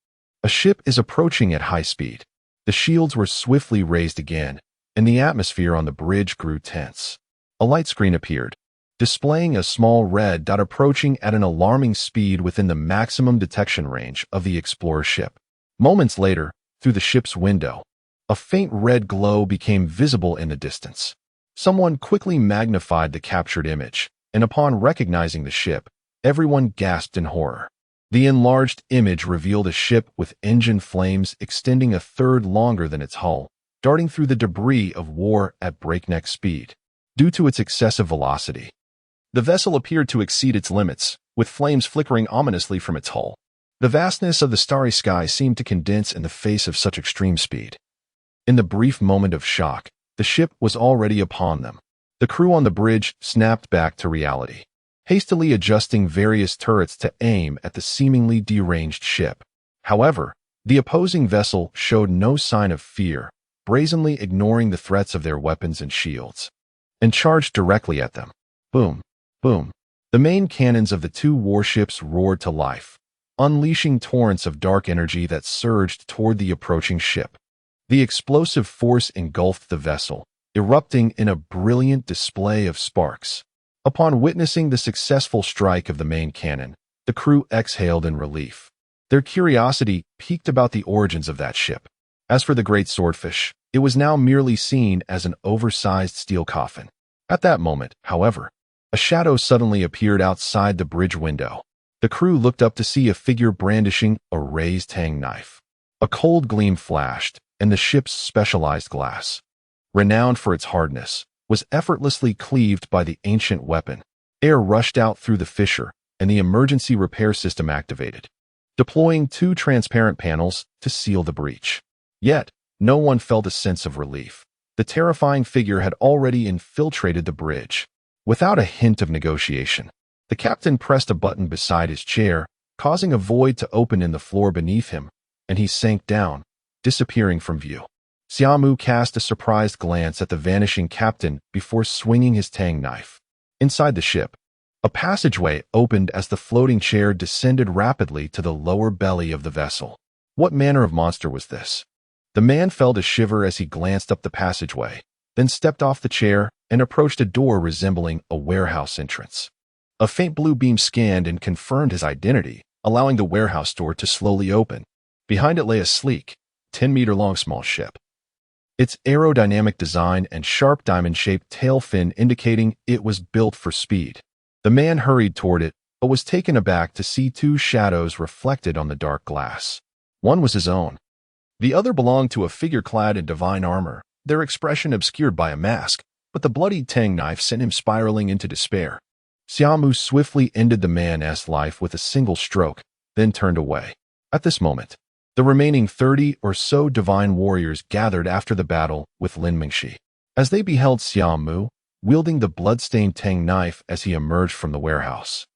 a ship is approaching at high speed. The shields were swiftly raised again, and the atmosphere on the bridge grew tense. A light screen appeared, displaying a small red dot approaching at an alarming speed within the maximum detection range of the explorer ship. Moments later, through the ship's window, a faint red glow became visible in the distance. Someone quickly magnified the captured image, and upon recognizing the ship, everyone gasped in horror. The enlarged image revealed a ship with engine flames extending a third longer than its hull, darting through the debris of war at breakneck speed. Due to its excessive velocity, the vessel appeared to exceed its limits, with flames flickering ominously from its hull. The vastness of the starry sky seemed to condense in the face of such extreme speed. In the brief moment of shock, the ship was already upon them. The crew on the bridge snapped back to reality, hastily adjusting various turrets to aim at the seemingly deranged ship. However, the opposing vessel showed no sign of fear, brazenly ignoring the threats of their weapons and shields, and charged directly at them. Boom, boom. The main cannons of the two warships roared to life, unleashing torrents of dark energy that surged toward the approaching ship. The explosive force engulfed the vessel, erupting in a brilliant display of sparks. Upon witnessing the successful strike of the main cannon, the crew exhaled in relief. Their curiosity piqued about the origins of that ship. As for the great swordfish, it was now merely seen as an oversized steel coffin. At that moment, however, a shadow suddenly appeared outside the bridge window. The crew looked up to see a figure brandishing a raised tang knife. A cold gleam flashed, and the ship's specialized glass, renowned for its hardness, was effortlessly cleaved by the ancient weapon. Air rushed out through the fissure, and the emergency repair system activated, deploying 2 transparent panels to seal the breach. Yet, no one felt a sense of relief. The terrifying figure had already infiltrated the bridge. Without a hint of negotiation, the captain pressed a button beside his chair, causing a void to open in the floor beneath him, and he sank down, disappearing from view. Xia Mu cast a surprised glance at the vanishing captain before swinging his tang knife. Inside the ship, a passageway opened as the floating chair descended rapidly to the lower belly of the vessel. What manner of monster was this? The man felt a shiver as he glanced up the passageway, then stepped off the chair and approached a door resembling a warehouse entrance. A faint blue beam scanned and confirmed his identity, allowing the warehouse door to slowly open. Behind it lay a sleek, 10-meter-long small ship, its aerodynamic design and sharp diamond-shaped tail fin indicating it was built for speed. The man hurried toward it, but was taken aback to see 2 shadows reflected on the dark glass. One was his own. The other belonged to a figure clad in divine armor, their expression obscured by a mask, but the bloodied tang knife sent him spiraling into despair. Xia Mu swiftly ended the man's life with a single stroke, then turned away. At this moment, the remaining 30 or so divine warriors gathered after the battle with Lin Mingxi. As they beheld Xia Mu, wielding the blood-stained tang knife as he emerged from the warehouse,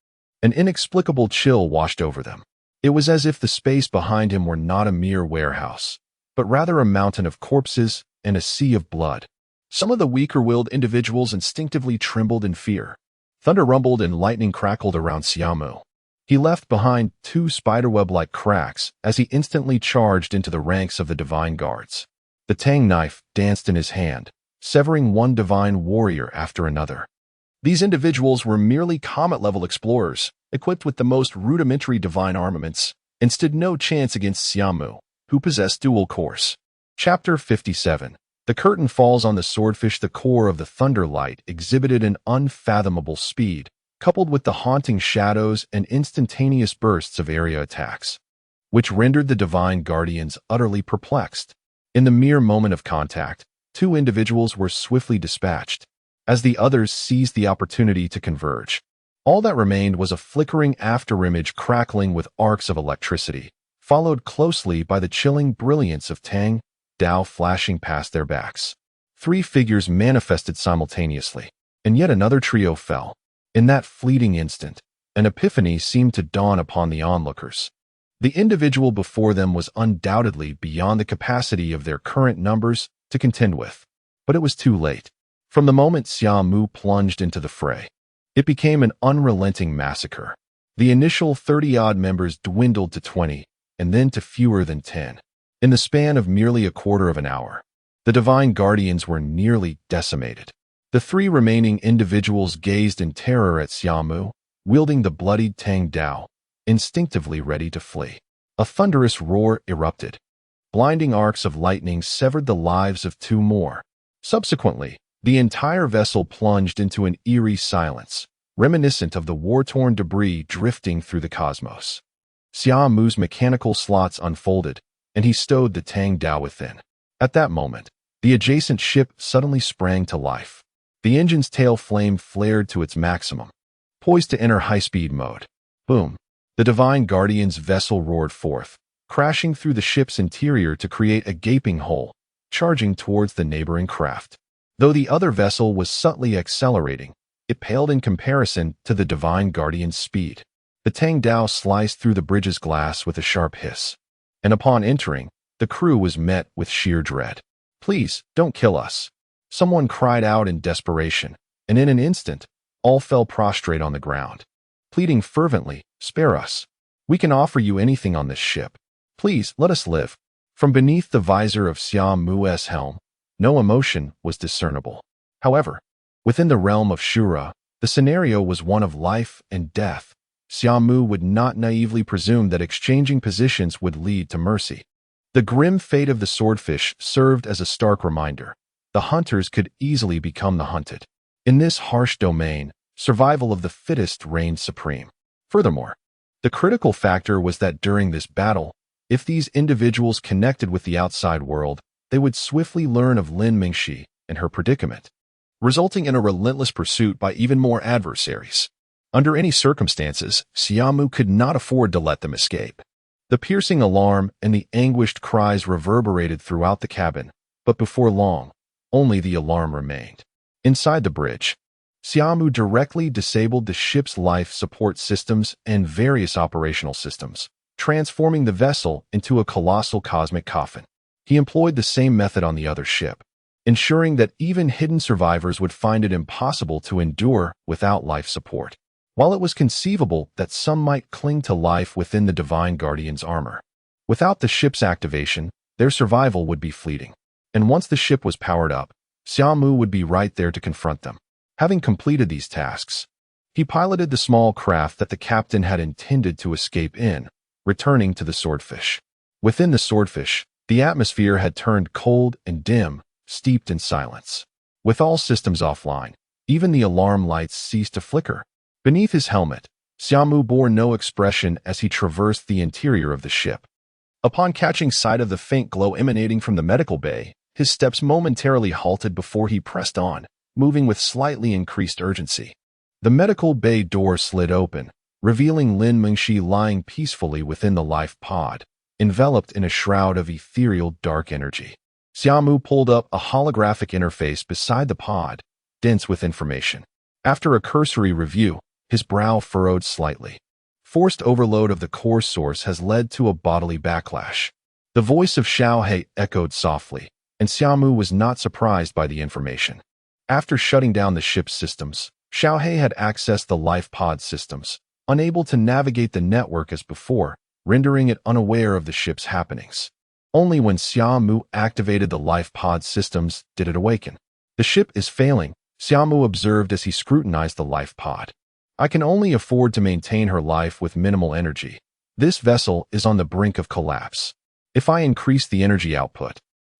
an inexplicable chill washed over them. It was as if the space behind him were not a mere warehouse, but rather a mountain of corpses and a sea of blood. Some of the weaker-willed individuals instinctively trembled in fear. Thunder rumbled and lightning crackled around Xia Mu. He left behind 2 spiderweb-like cracks as he instantly charged into the ranks of the divine guards. The tang knife danced in his hand, severing one divine warrior after another. These individuals were merely comet-level explorers, equipped with the most rudimentary divine armaments, and stood no chance against Xia Mu, who possessed dual cores. Chapter 57. The curtain falls on the swordfish. The core of the Thunderlight exhibited an unfathomable speed, coupled with the haunting shadows and instantaneous bursts of area attacks, which rendered the divine guardians utterly perplexed. In the mere moment of contact, 2 individuals were swiftly dispatched, as the others seized the opportunity to converge. All that remained was a flickering afterimage crackling with arcs of electricity, followed closely by the chilling brilliance of Tang Dao flashing past their backs. 3 figures manifested simultaneously, and yet another trio fell. In that fleeting instant, an epiphany seemed to dawn upon the onlookers. The individual before them was undoubtedly beyond the capacity of their current numbers to contend with. But it was too late. From the moment Xia Mu plunged into the fray, it became an unrelenting massacre. The initial 30-odd members dwindled to 20, and then to fewer than 10. In the span of merely a quarter of an hour, the divine guardians were nearly decimated. The 3 remaining individuals gazed in terror at Xia Mu, wielding the bloodied Tang Dao, instinctively ready to flee. A thunderous roar erupted. Blinding arcs of lightning severed the lives of two more. Subsequently, the entire vessel plunged into an eerie silence, reminiscent of the war-torn debris drifting through the cosmos. Xia Mu's mechanical slots unfolded, and he stowed the Tang Dao within. At that moment, the adjacent ship suddenly sprang to life. The engine's tail flame flared to its maximum, poised to enter high-speed mode. Boom! The Divine Guardian's vessel roared forth, crashing through the ship's interior to create a gaping hole, charging towards the neighboring craft. Though the other vessel was subtly accelerating, it paled in comparison to the Divine Guardian's speed. The Tang Dao sliced through the bridge's glass with a sharp hiss, and upon entering, the crew was met with sheer dread. "Please, don't kill us," someone cried out in desperation, and in an instant, all fell prostrate on the ground, pleading fervently, "Spare us. We can offer you anything on this ship. Please, let us live." From beneath the visor of Xia Mu's helm, no emotion was discernible. However, within the realm of Shura, the scenario was one of life and death. Xia Mu would not naively presume that exchanging positions would lead to mercy. The grim fate of the swordfish served as a stark reminder. The hunters could easily become the hunted. In this harsh domain, survival of the fittest reigned supreme. Furthermore, the critical factor was that during this battle, if these individuals connected with the outside world, they would swiftly learn of Lin Mingxi and her predicament, resulting in a relentless pursuit by even more adversaries. Under any circumstances, Xia Mu could not afford to let them escape. The piercing alarm and the anguished cries reverberated throughout the cabin, but before long, only the alarm remained. Inside the bridge, Xia Mu directly disabled the ship's life support systems and various operational systems, transforming the vessel into a colossal cosmic coffin. He employed the same method on the other ship, ensuring that even hidden survivors would find it impossible to endure without life support. While it was conceivable that some might cling to life within the Divine Guardian's armor, without the ship's activation, their survival would be fleeting. And once the ship was powered up, Xia Mu would be right there to confront them. Having completed these tasks, he piloted the small craft that the captain had intended to escape in, returning to the swordfish. Within the swordfish, the atmosphere had turned cold and dim, steeped in silence. With all systems offline, even the alarm lights ceased to flicker. Beneath his helmet, Xia Mu bore no expression as he traversed the interior of the ship. Upon catching sight of the faint glow emanating from the medical bay, his steps momentarily halted before he pressed on, moving with slightly increased urgency. The medical bay door slid open, revealing Lin Mingxi lying peacefully within the life pod, enveloped in a shroud of ethereal dark energy. Xia Mu pulled up a holographic interface beside the pod, dense with information. After a cursory review, his brow furrowed slightly. Forced overload of the core source has led to a bodily backlash. The voice of Xiao He echoed softly, and Xia Mu was not surprised by the information. After shutting down the ship's systems, Xiao He had accessed the life pod systems, unable to navigate the network as before, rendering it unaware of the ship's happenings. Only when Xia Mu activated the life pod systems did it awaken. "The ship is failing," Xia Mu observed as he scrutinized the life pod. "I can only afford to maintain her life with minimal energy. This vessel is on the brink of collapse. If I increase the energy output,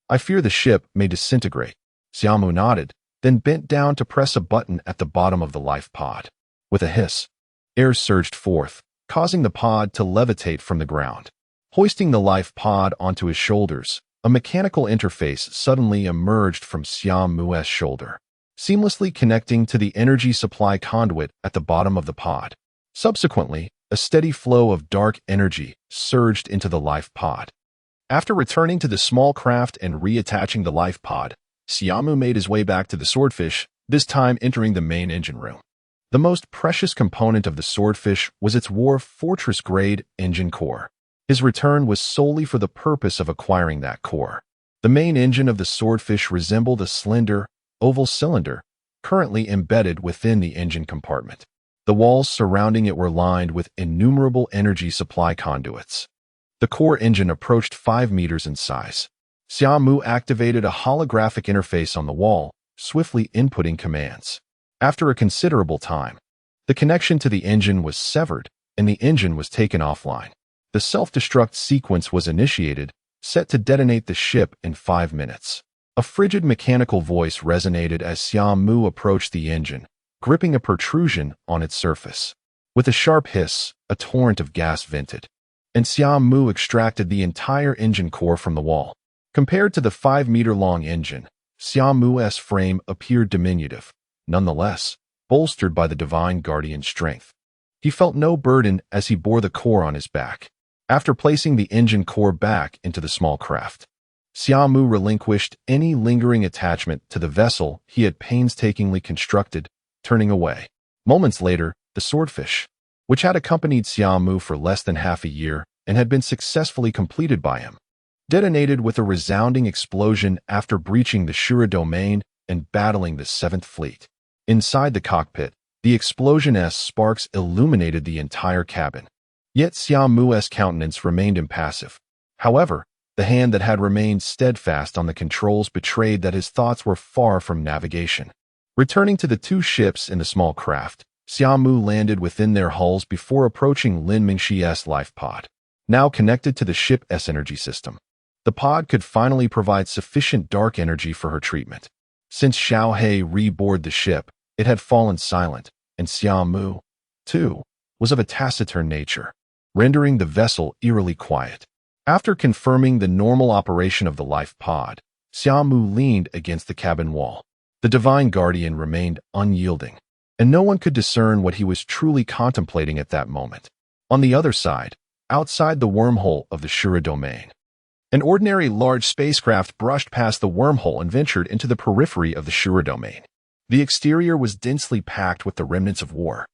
I fear the ship may disintegrate." Xia Mu nodded, then bent down to press a button at the bottom of the life pod. With a hiss, air surged forth, causing the pod to levitate from the ground. Hoisting the life pod onto his shoulders, a mechanical interface suddenly emerged from Xia Mu's shoulder, seamlessly connecting to the energy supply conduit at the bottom of the pod. Subsequently, a steady flow of dark energy surged into the life pod. After returning to the small craft and reattaching the life pod, Xia Mu made his way back to the swordfish, this time entering the main engine room. The most precious component of the swordfish was its war fortress-grade engine core. His return was solely for the purpose of acquiring that core. The main engine of the swordfish resembled a slender, oval cylinder, currently embedded within the engine compartment. The walls surrounding it were lined with innumerable energy supply conduits. The core engine approached 5 meters in size. Xia Mu activated a holographic interface on the wall, swiftly inputting commands. After a considerable time, the connection to the engine was severed, and the engine was taken offline. The self-destruct sequence was initiated, set to detonate the ship in 5 minutes. A frigid mechanical voice resonated as Xia Mu approached the engine, gripping a protrusion on its surface. With a sharp hiss, a torrent of gas vented, and Xia Mu extracted the entire engine core from the wall. Compared to the 5-meter-long engine, Xia Mu's frame appeared diminutive, nonetheless, bolstered by the divine guardian strength. He felt no burden as he bore the core on his back. After placing the engine core back into the small craft, Xia Mu relinquished any lingering attachment to the vessel he had painstakingly constructed, turning away. Moments later, the swordfish, which had accompanied Xia Mu for less than half a year and had been successfully completed by him, detonated with a resounding explosion after breaching the Shura domain and battling the 7th Fleet. Inside the cockpit, the explosion's sparks illuminated the entire cabin. Yet Xia Mu's countenance remained impassive. However, the hand that had remained steadfast on the controls betrayed that his thoughts were far from navigation. Returning to the 2 ships in the small craft, Xia Mu landed within their hulls before approaching Lin Mingxi's life pod. Now connected to the ship's energy system, the pod could finally provide sufficient dark energy for her treatment. Since Xiao He reboarded the ship, it had fallen silent, and Xia Mu, too, was of a taciturn nature, rendering the vessel eerily quiet. After confirming the normal operation of the life pod, Xia Mu leaned against the cabin wall. The divine guardian remained unyielding, and no one could discern what he was truly contemplating at that moment. On the other side, outside the wormhole of the Shura domain, an ordinary large spacecraft brushed past the wormhole and ventured into the periphery of the Shura domain. The exterior was densely packed with the remnants of war,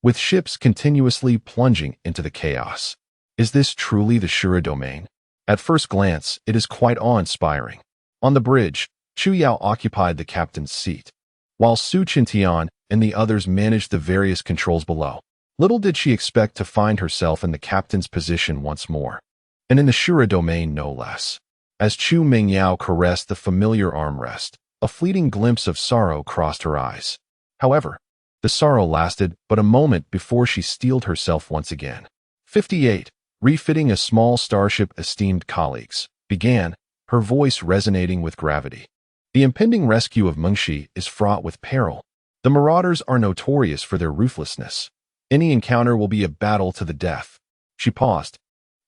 with ships continuously plunging into the chaos. Is this truly the Shura domain? At first glance, it is quite awe-inspiring. On the bridge, Chu Yao occupied the captain's seat, while Su Qintian and the others managed the various controls below. Little did she expect to find herself in the captain's position once more, and in the Shura domain no less. As Chu Mingyao caressed the familiar armrest, a fleeting glimpse of sorrow crossed her eyes. However, the sorrow lasted but a moment before she steeled herself once again. 58. Refitting a small starship, esteemed colleagues, began, her voice resonating with gravity. The impending rescue of Mengxi is fraught with peril. The marauders are notorious for their ruthlessness. Any encounter will be a battle to the death. She paused,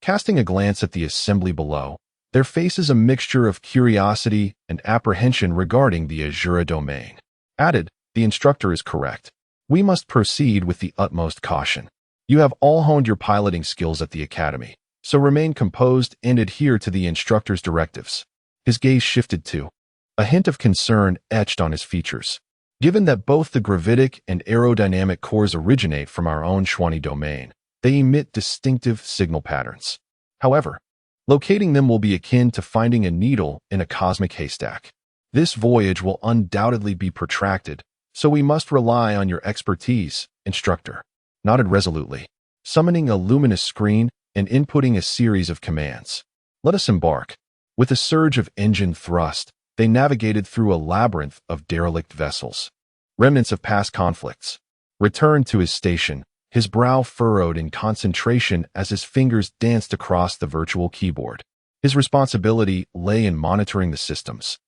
casting a glance at the assembly below, their faces a mixture of curiosity and apprehension regarding the Azura domain. Added, the instructor is correct. We must proceed with the utmost caution. You have all honed your piloting skills at the academy, so remain composed and adhere to the instructor's directives. His gaze shifted too. A hint of concern etched on his features. Given that both the gravitic and aerodynamic cores originate from our own Shwani domain, they emit distinctive signal patterns. However, locating them will be akin to finding a needle in a cosmic haystack. This voyage will undoubtedly be protracted, so we must rely on your expertise, instructor. Nodded resolutely, summoning a luminous screen and inputting a series of commands. Let us embark. With a surge of engine thrust, they navigated through a labyrinth of derelict vessels, remnants of past conflicts. Returned to his station, his brow furrowed in concentration as his fingers danced across the virtual keyboard. His responsibility lay in monitoring the systems,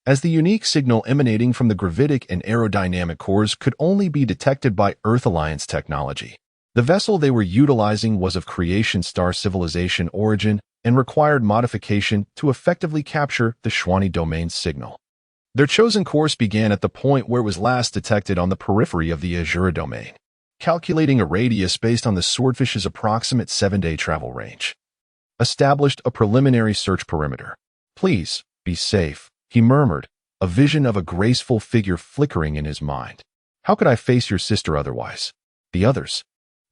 as the unique signal emanating from the gravitic and aerodynamic cores could only be detected by Earth Alliance technology. The vessel they were utilizing was of Creation Star civilization origin and required modification to effectively capture the Shwani domain's signal. Their chosen course began at the point where it was last detected on the periphery of the Azura domain, calculating a radius based on the swordfish's approximate 7-day travel range. Established a preliminary search perimeter. Please, be safe, he murmured, a vision of a graceful figure flickering in his mind. How could I face your sister otherwise? The others,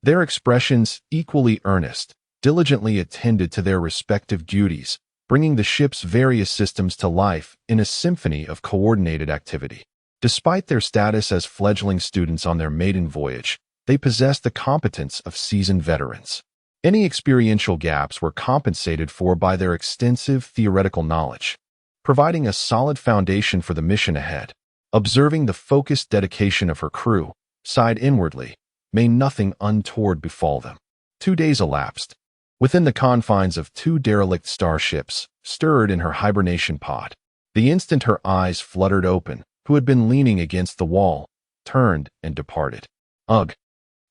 their expressions equally earnest, diligently attended to their respective duties, bringing the ship's various systems to life in a symphony of coordinated activity. Despite their status as fledgling students on their maiden voyage, they possessed the competence of seasoned veterans. Any experiential gaps were compensated for by their extensive theoretical knowledge, providing a solid foundation for the mission ahead. Observing the focused dedication of her crew, sighed inwardly, may nothing untoward befall them. 2 days elapsed, within the confines of two derelict starships, stirred in her hibernation pod. The instant her eyes fluttered open, who had been leaning against the wall, turned and departed. Ugh.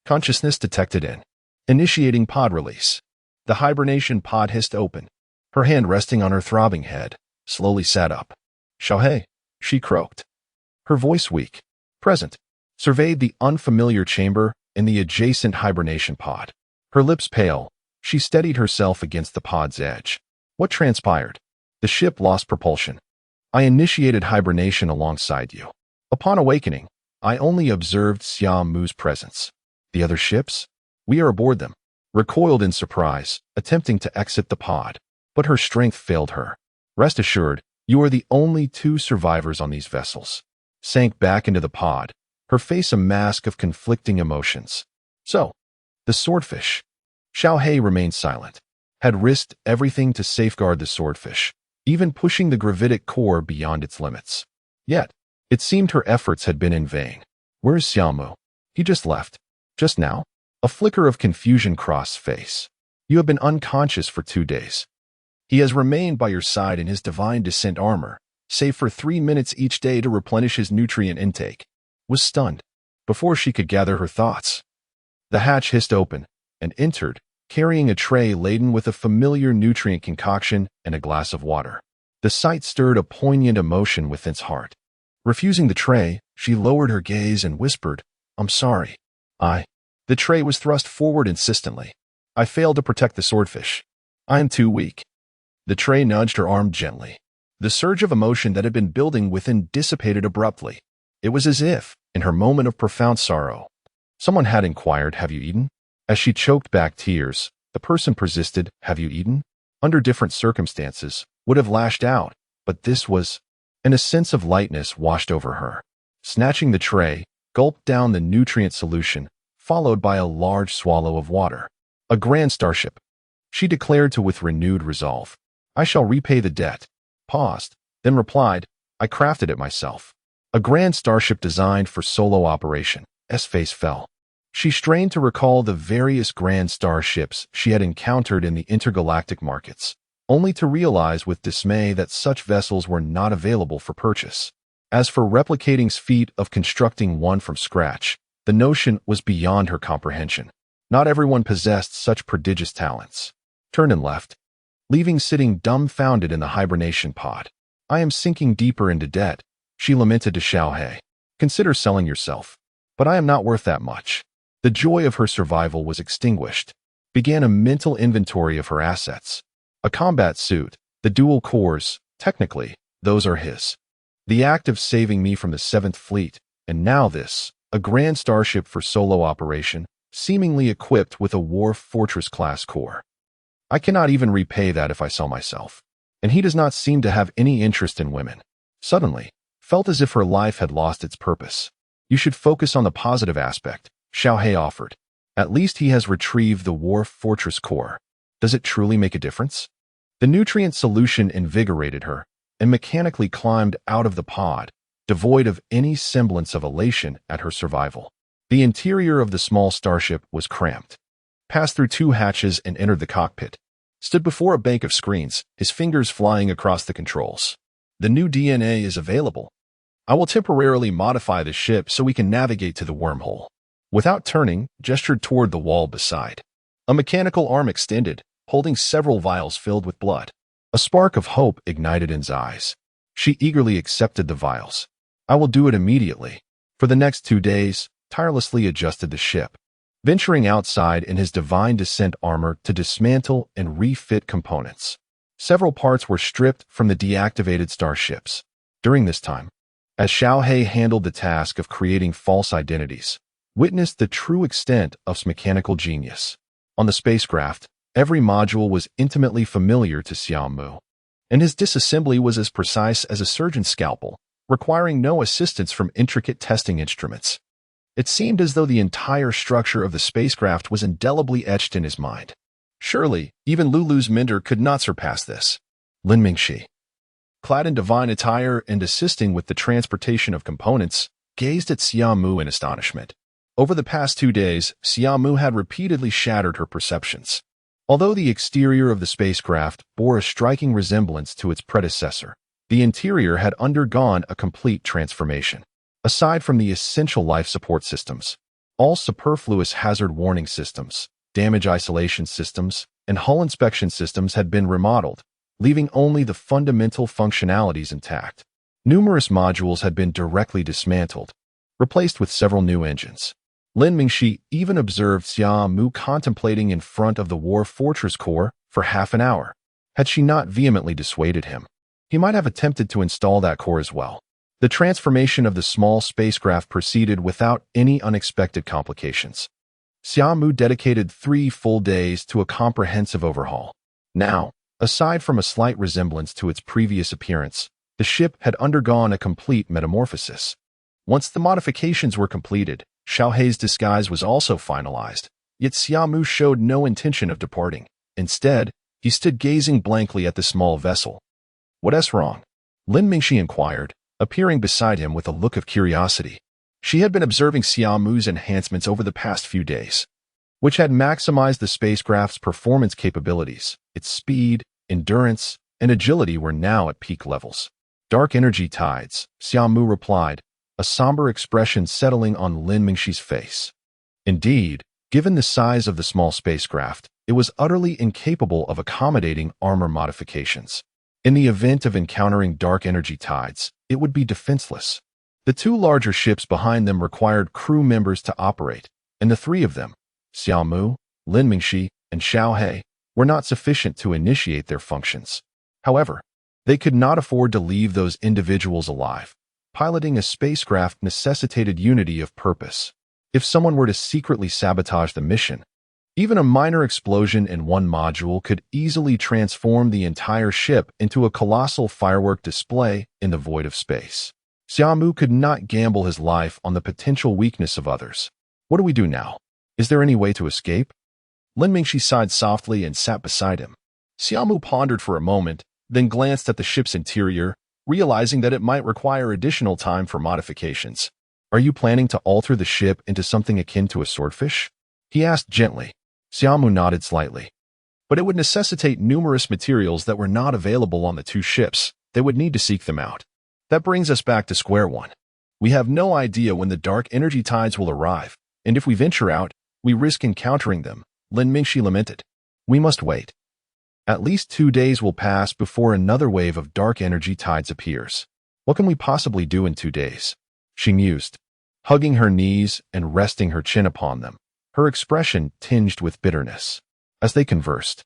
Consciousness detected in. Initiating pod release. The hibernation pod hissed open. Her hand resting on her throbbing head, slowly sat up. "Xiaohei," she croaked. Her voice weak, present, surveyed the unfamiliar chamber in the adjacent hibernation pod. Her lips pale, she steadied herself against the pod's edge. What transpired? The ship lost propulsion. I initiated hibernation alongside you. Upon awakening, I only observed Xia Mu's presence. The other ships? We are aboard them. Recoiled in surprise, attempting to exit the pod, but her strength failed her. Rest assured, you are the only two survivors on these vessels. Sank back into the pod, her face a mask of conflicting emotions. So, the swordfish. Xiaohei remained silent, had risked everything to safeguard the swordfish, even pushing the gravitic core beyond its limits. Yet, it seemed her efforts had been in vain. Where's Xia Mu? He just left. Just now? A flicker of confusion crossed face. You have been unconscious for 2 days. He has remained by your side in his divine descent armor, save for 3 minutes each day to replenish his nutrient intake. Was stunned, before she could gather her thoughts. The hatch hissed open, and entered, carrying a tray laden with a familiar nutrient concoction and a glass of water. The sight stirred a poignant emotion within its heart. Refusing the tray, she lowered her gaze and whispered, "I'm sorry. The tray was thrust forward insistently. I failed to protect the swordfish. I am too weak." The tray nudged her arm gently. The surge of emotion that had been building within dissipated abruptly. It was as if, in her moment of profound sorrow, someone had inquired, "Have you eaten?" As she choked back tears, the person persisted, "Have you eaten?" Under different circumstances, would have lashed out, but this was, and a sense of lightness washed over her. Snatching the tray, gulped down the nutrient solution, followed by a large swallow of water. "A grand starship," she declared with renewed resolve. "I shall repay the debt." Paused, then replied, "I crafted it myself. A grand starship designed for solo operation." S face fell. She strained to recall the various grand starships she had encountered in the intergalactic markets, only to realize with dismay that such vessels were not available for purchase. As for replicating's feat of constructing one from scratch, the notion was beyond her comprehension. Not everyone possessed such prodigious talents. Turned and left, leaving sitting dumbfounded in the hibernation pod. "I am sinking deeper into debt," she lamented to Xiaohei. "Consider selling yourself. But I am not worth that much." The joy of her survival was extinguished. Began a mental inventory of her assets. A combat suit, the dual cores, technically, those are his. The act of saving me from the 7th Fleet, and now this, a grand starship for solo operation, seemingly equipped with a war fortress-class core. I cannot even repay that if I sell myself. And he does not seem to have any interest in women. Suddenly, felt as if her life had lost its purpose. "You should focus on the positive aspect," Xiaohei offered. "At least he has retrieved the war fortress core. Does it truly make a difference?" The nutrient solution invigorated her, and mechanically climbed out of the pod, devoid of any semblance of elation at her survival. The interior of the small starship was cramped. Passed through 2 hatches and entered the cockpit. Stood before a bank of screens, his fingers flying across the controls. "The new DNA is available. I will temporarily modify the ship so we can navigate to the wormhole." Without turning, gestured toward the wall beside. A mechanical arm extended, holding several vials filled with blood. A spark of hope ignited in his eyes. She eagerly accepted the vials. "I will do it immediately." For the next 2 days, tirelessly adjusted the ship, venturing outside in his divine descent armor to dismantle and refit components. Several parts were stripped from the deactivated starships. During this time, as Xiaohei handled the task of creating false identities, witnessed the true extent of his mechanical genius. On the spacecraft, every module was intimately familiar to Xia Mu, and his disassembly was as precise as a surgeon's scalpel, requiring no assistance from intricate testing instruments. It seemed as though the entire structure of the spacecraft was indelibly etched in his mind. Surely, even Lulu's mender could not surpass this. Lin Mingxi, clad in divine attire and assisting with the transportation of components, gazed at Xia Mu in astonishment. Over the past 2 days, Xia Mu had repeatedly shattered her perceptions. Although the exterior of the spacecraft bore a striking resemblance to its predecessor, the interior had undergone a complete transformation. Aside from the essential life support systems, all superfluous hazard warning systems, damage isolation systems, and hull inspection systems had been remodeled, leaving only the fundamental functionalities intact. Numerous modules had been directly dismantled, replaced with several new engines. Lin Mingxi even observed Xia Mu contemplating in front of the war fortress core for half an hour. Had she not vehemently dissuaded him, he might have attempted to install that core as well. The transformation of the small spacecraft proceeded without any unexpected complications. Xia Mu dedicated 3 full days to a comprehensive overhaul. Now, aside from a slight resemblance to its previous appearance, the ship had undergone a complete metamorphosis. Once the modifications were completed, Xiaohei's disguise was also finalized, yet Xia Mu showed no intention of departing. Instead, he stood gazing blankly at the small vessel. "What's wrong?" Lin Mingxi inquired, appearing beside him with a look of curiosity. She had been observing Xia Mu's enhancements over the past few days, which had maximized the spacecraft's performance capabilities. Its speed, endurance, and agility were now at peak levels. "Dark energy tides," Xia Mu replied, a somber expression settling on Lin Mingxi's face. Indeed, given the size of the small spacecraft, it was utterly incapable of accommodating armor modifications. In the event of encountering dark energy tides, it would be defenseless. The 2 larger ships behind them required crew members to operate, and the 3 of them, Xia Mu, Lin Mingxi, and Xiaohei, were not sufficient to initiate their functions. However, they could not afford to leave those individuals alive. Piloting a spacecraft necessitated unity of purpose. If someone were to secretly sabotage the mission, even a minor explosion in one module could easily transform the entire ship into a colossal firework display in the void of space. Xia Mu could not gamble his life on the potential weakness of others. "What do we do now? Is there any way to escape?" Lin Mingxi sighed softly and sat beside him. Xia Mu pondered for a moment, then glanced at the ship's interior, realizing that it might require additional time for modifications. "Are you planning to alter the ship into something akin to a swordfish?" he asked gently. Xia Mu nodded slightly. "But it would necessitate numerous materials that were not available on the 2 ships. They would need to seek them out. That brings us back to square one. We have no idea when the dark energy tides will arrive, and if we venture out, we risk encountering them," Lin Mingxi lamented. "We must wait. At least 2 days will pass before another wave of dark energy tides appears. What can we possibly do in 2 days?" she mused, hugging her knees and resting her chin upon them, her expression tinged with bitterness. As they conversed,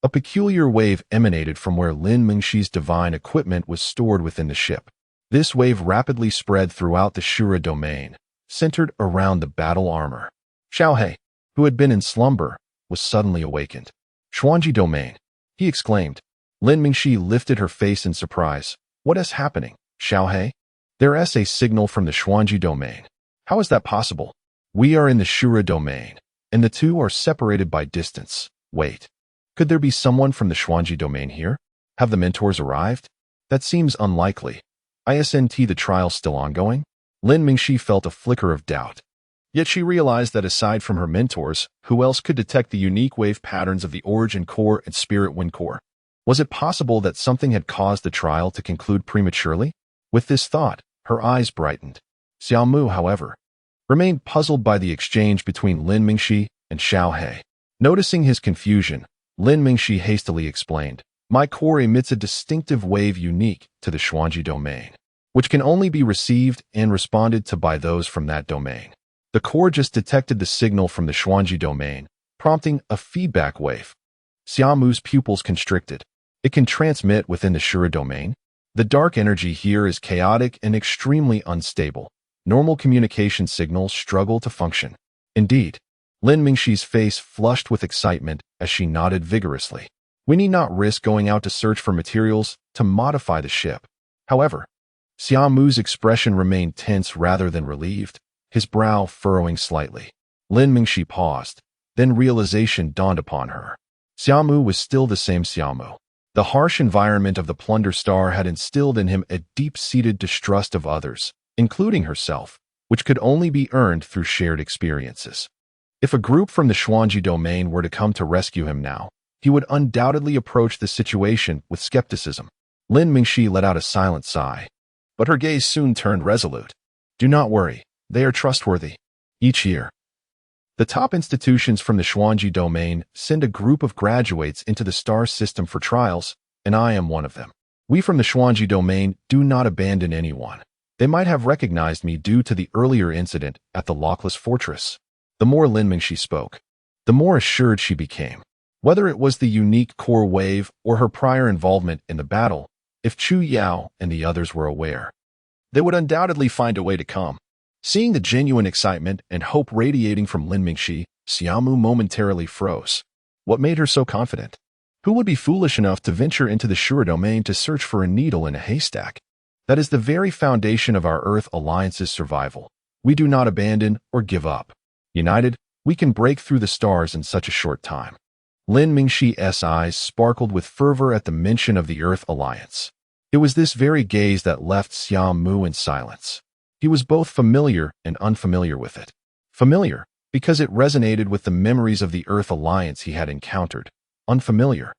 a peculiar wave emanated from where Lin Mingxi's divine equipment was stored within the ship. This wave rapidly spread throughout the Shura domain, centered around the battle armor. Xiaohei, who had been in slumber, was suddenly awakened. "Xuanji domain," he exclaimed. Lin Mingxi lifted her face in surprise. "What is happening, Xiaohei?" "There's a signal from the Xuanji domain." "How is that possible?" "We are in the Shura domain, and the 2 are separated by distance." "Wait. Could there be someone from the Xuanji domain here? Have the mentors arrived?" "That seems unlikely. Isn't the trial still ongoing?" Lin Mingxi felt a flicker of doubt. Yet she realized that aside from her mentors, who else could detect the unique wave patterns of the Origin Core and Spirit Wind Core? Was it possible that something had caused the trial to conclude prematurely? With this thought, her eyes brightened. Xia Mu, however, remained puzzled by the exchange between Lin Mingxi and Xiaohei. Noticing his confusion, Lin Mingxi hastily explained, "My core emits a distinctive wave unique to the Xuanji domain, which can only be received and responded to by those from that domain. The core just detected the signal from the Xuanji domain, prompting a feedback wave." Xia Mu's pupils constricted. "It can transmit within the Shura domain? The dark energy here is chaotic and extremely unstable. Normal communication signals struggle to function." Indeed, Lin Mingxi's face flushed with excitement as she nodded vigorously. "We need not risk going out to search for materials to modify the ship." However, Xia Mu's expression remained tense rather than relieved, his brow furrowing slightly. Lin Mingxi paused, then realization dawned upon her. Xia Mu was still the same Xia Mu. The harsh environment of the Plunder Star had instilled in him a deep-seated distrust of others, including herself, which could only be earned through shared experiences. If a group from the Xuanji domain were to come to rescue him now, he would undoubtedly approach the situation with skepticism. Lin Mingxi let out a silent sigh, but her gaze soon turned resolute. Do not worry, they are trustworthy. Each year, the top institutions from the Xuanji domain send a group of graduates into the star system for trials, and I am one of them. We from the Xuanji domain do not abandon anyone. They might have recognized me due to the earlier incident at the Lockless Fortress. The more Lin Mingxi spoke, the more assured she became. Whether it was the unique core wave or her prior involvement in the battle, if Chu Yao and the others were aware, they would undoubtedly find a way to come. Seeing the genuine excitement and hope radiating from Lin Mingxi, Xia Mu momentarily froze. What made her so confident? Who would be foolish enough to venture into the Shura domain to search for a needle in a haystack? That is the very foundation of our Earth Alliance's survival. We do not abandon or give up. United, we can break through the stars in such a short time. Lin Mingxi's eyes sparkled with fervor at the mention of the Earth Alliance. It was this very gaze that left Xia Mu in silence. He was both familiar and unfamiliar with it. Familiar, because it resonated with the memories of the Earth Alliance he had encountered. Unfamiliar,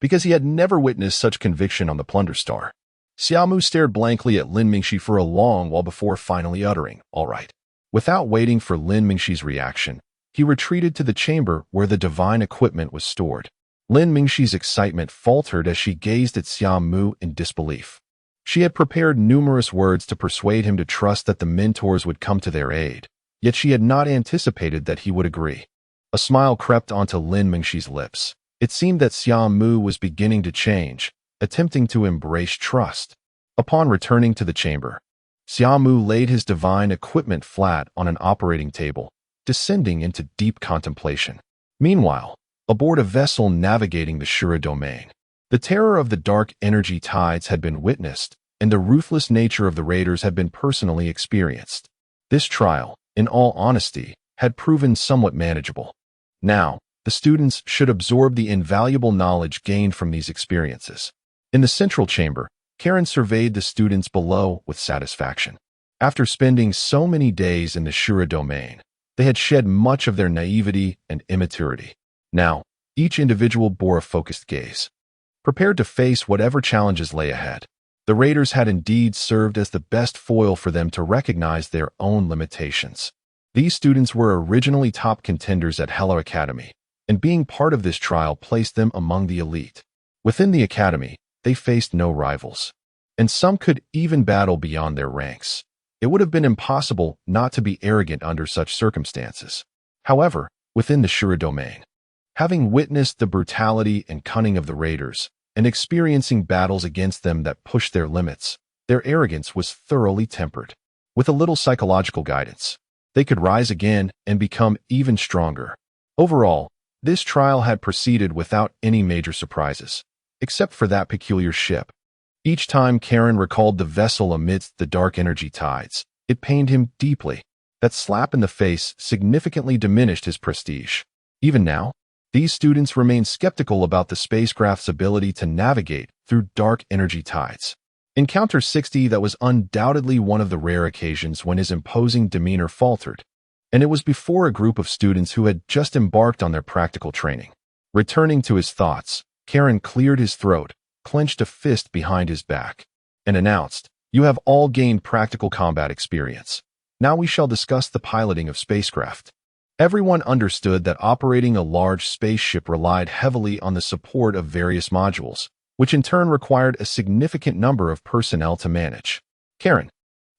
because he had never witnessed such conviction on the Plunder Star. Xia Mu stared blankly at Lin Mingxi for a long while before finally uttering, "All right." Without waiting for Lin Mingxi's reaction, he retreated to the chamber where the divine equipment was stored. Lin Mingxi's excitement faltered as she gazed at Xia Mu in disbelief. She had prepared numerous words to persuade him to trust that the mentors would come to their aid, yet she had not anticipated that he would agree. A smile crept onto Lin Mingxi's lips. It seemed that Xia Mu was beginning to change, attempting to embrace trust. Upon returning to the chamber, Xia Mu laid his divine equipment flat on an operating table, descending into deep contemplation. Meanwhile, aboard a vessel navigating the Shura domain, the terror of the dark energy tides had been witnessed, and the ruthless nature of the raiders had been personally experienced. This trial, in all honesty, had proven somewhat manageable. Now, the students should absorb the invaluable knowledge gained from these experiences. In the central chamber, Karen surveyed the students below with satisfaction. After spending so many days in the Shura domain, they had shed much of their naivety and immaturity. Now, each individual bore a focused gaze, prepared to face whatever challenges lay ahead. The raiders had indeed served as the best foil for them to recognize their own limitations. These students were originally top contenders at Hello Academy, and being part of this trial placed them among the elite. Within the academy, they faced no rivals, and some could even battle beyond their ranks. It would have been impossible not to be arrogant under such circumstances. However, within the Shura domain, having witnessed the brutality and cunning of the raiders, and experiencing battles against them that pushed their limits, their arrogance was thoroughly tempered. With a little psychological guidance, they could rise again and become even stronger. Overall, this trial had proceeded without any major surprises, except for that peculiar ship. Each time Karen recalled the vessel amidst the dark energy tides, it pained him deeply. That slap in the face significantly diminished his prestige. Even now, these students remain skeptical about the spacecraft's ability to navigate through dark energy tides. Encounter 60 that was undoubtedly one of the rare occasions when his imposing demeanor faltered, and it was before a group of students who had just embarked on their practical training. Returning to his thoughts, Karen cleared his throat, clenched a fist behind his back, and announced, "You have all gained practical combat experience. Now we shall discuss the piloting of spacecraft." Everyone understood that operating a large spaceship relied heavily on the support of various modules, which in turn required a significant number of personnel to manage. Karen,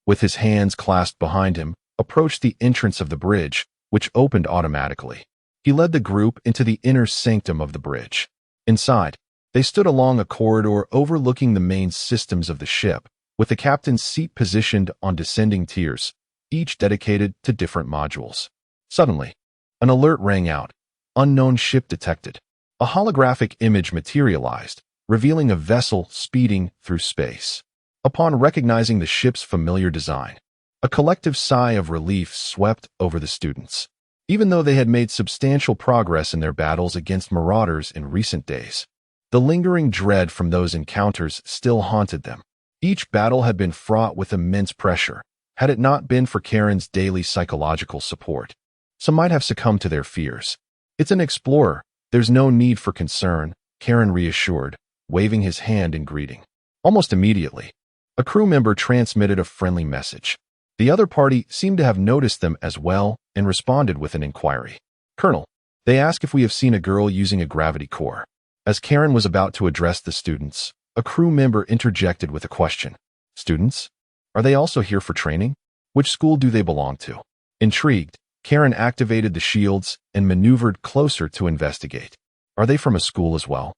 with his hands clasped behind him, approached the entrance of the bridge, which opened automatically. He led the group into the inner sanctum of the bridge. Inside, they stood along a corridor overlooking the main systems of the ship, with the captain's seat positioned on descending tiers, each dedicated to different modules. Suddenly, an alert rang out. Unknown ship detected. A holographic image materialized, revealing a vessel speeding through space. Upon recognizing the ship's familiar design, a collective sigh of relief swept over the students. Even though they had made substantial progress in their battles against marauders in recent days, the lingering dread from those encounters still haunted them. Each battle had been fraught with immense pressure, had it not been for Karen's daily psychological support. Some might have succumbed to their fears. "It's an explorer," There's no need for concern, Karen reassured, waving his hand in greeting. Almost immediately, a crew member transmitted a friendly message. The other party seemed to have noticed them as well and responded with an inquiry. Colonel, they ask if we have seen a girl using a gravity core. As Karen was about to address the students, a crew member interjected with a question. Students? Are they also here for training? Which school do they belong to? Intrigued, Karen activated the shields and maneuvered closer to investigate. Are they from a school as well?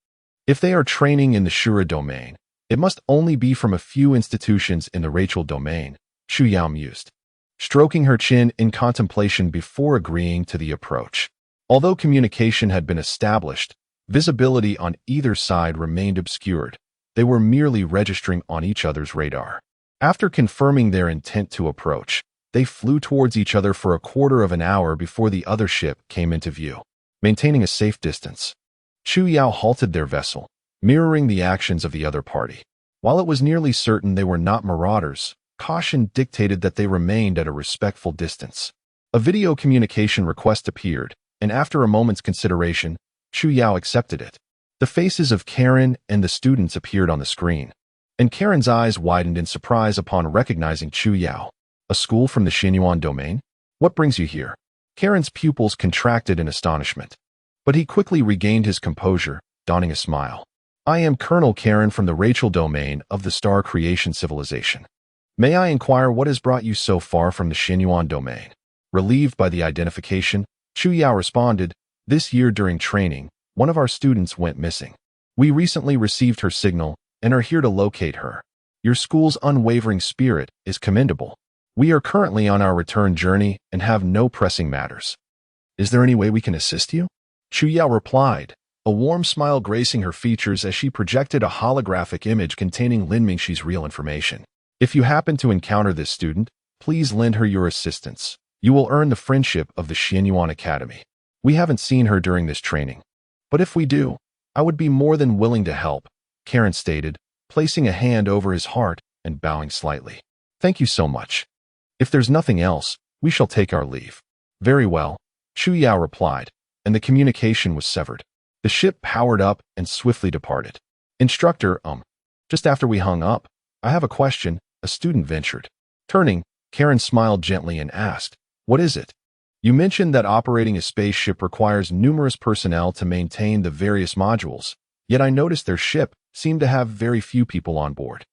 If they are training in the Shura domain, it must only be from a few institutions in the Rachel domain, Xia Mu mused, stroking her chin in contemplation before agreeing to the approach. Although communication had been established, visibility on either side remained obscured. They were merely registering on each other's radar. After confirming their intent to approach, they flew towards each other for a quarter of an hour before the other ship came into view. Maintaining a safe distance, Chu Yao halted their vessel, mirroring the actions of the other party. While it was nearly certain they were not marauders, caution dictated that they remained at a respectful distance. A video communication request appeared, and after a moment's consideration, Chu Yao accepted it. The faces of Karen and the students appeared on the screen, and Karen's eyes widened in surprise upon recognizing Chu Yao. A school from the Xinyuan domain? What brings you here? Karen's pupils contracted in astonishment, but he quickly regained his composure, donning a smile. I am Colonel Karen from the Rachel domain of the Star Creation Civilization. May I inquire what has brought you so far from the Xinyuan domain? Relieved by the identification, Chu Yao responded, this year during training, one of our students went missing. We recently received her signal and are here to locate her. Your school's unwavering spirit is commendable. We are currently on our return journey and have no pressing matters. Is there any way we can assist you? Chu Yao replied, a warm smile gracing her features as she projected a holographic image containing Lin Mingxi's real information. If you happen to encounter this student, please lend her your assistance. You will earn the friendship of the Xinyuan Academy. We haven't seen her during this training, but if we do, I would be more than willing to help, Karen stated, placing a hand over his heart and bowing slightly. Thank you so much. If there's nothing else, we shall take our leave. Very well, Chu Yao replied, and the communication was severed. The ship powered up and swiftly departed. Instructor, just after we hung up, I have a question, a student ventured. Turning, Karen smiled gently and asked, what is it? You mentioned that operating a spaceship requires numerous personnel to maintain the various modules, yet I noticed their ship seemed to have very few people on board.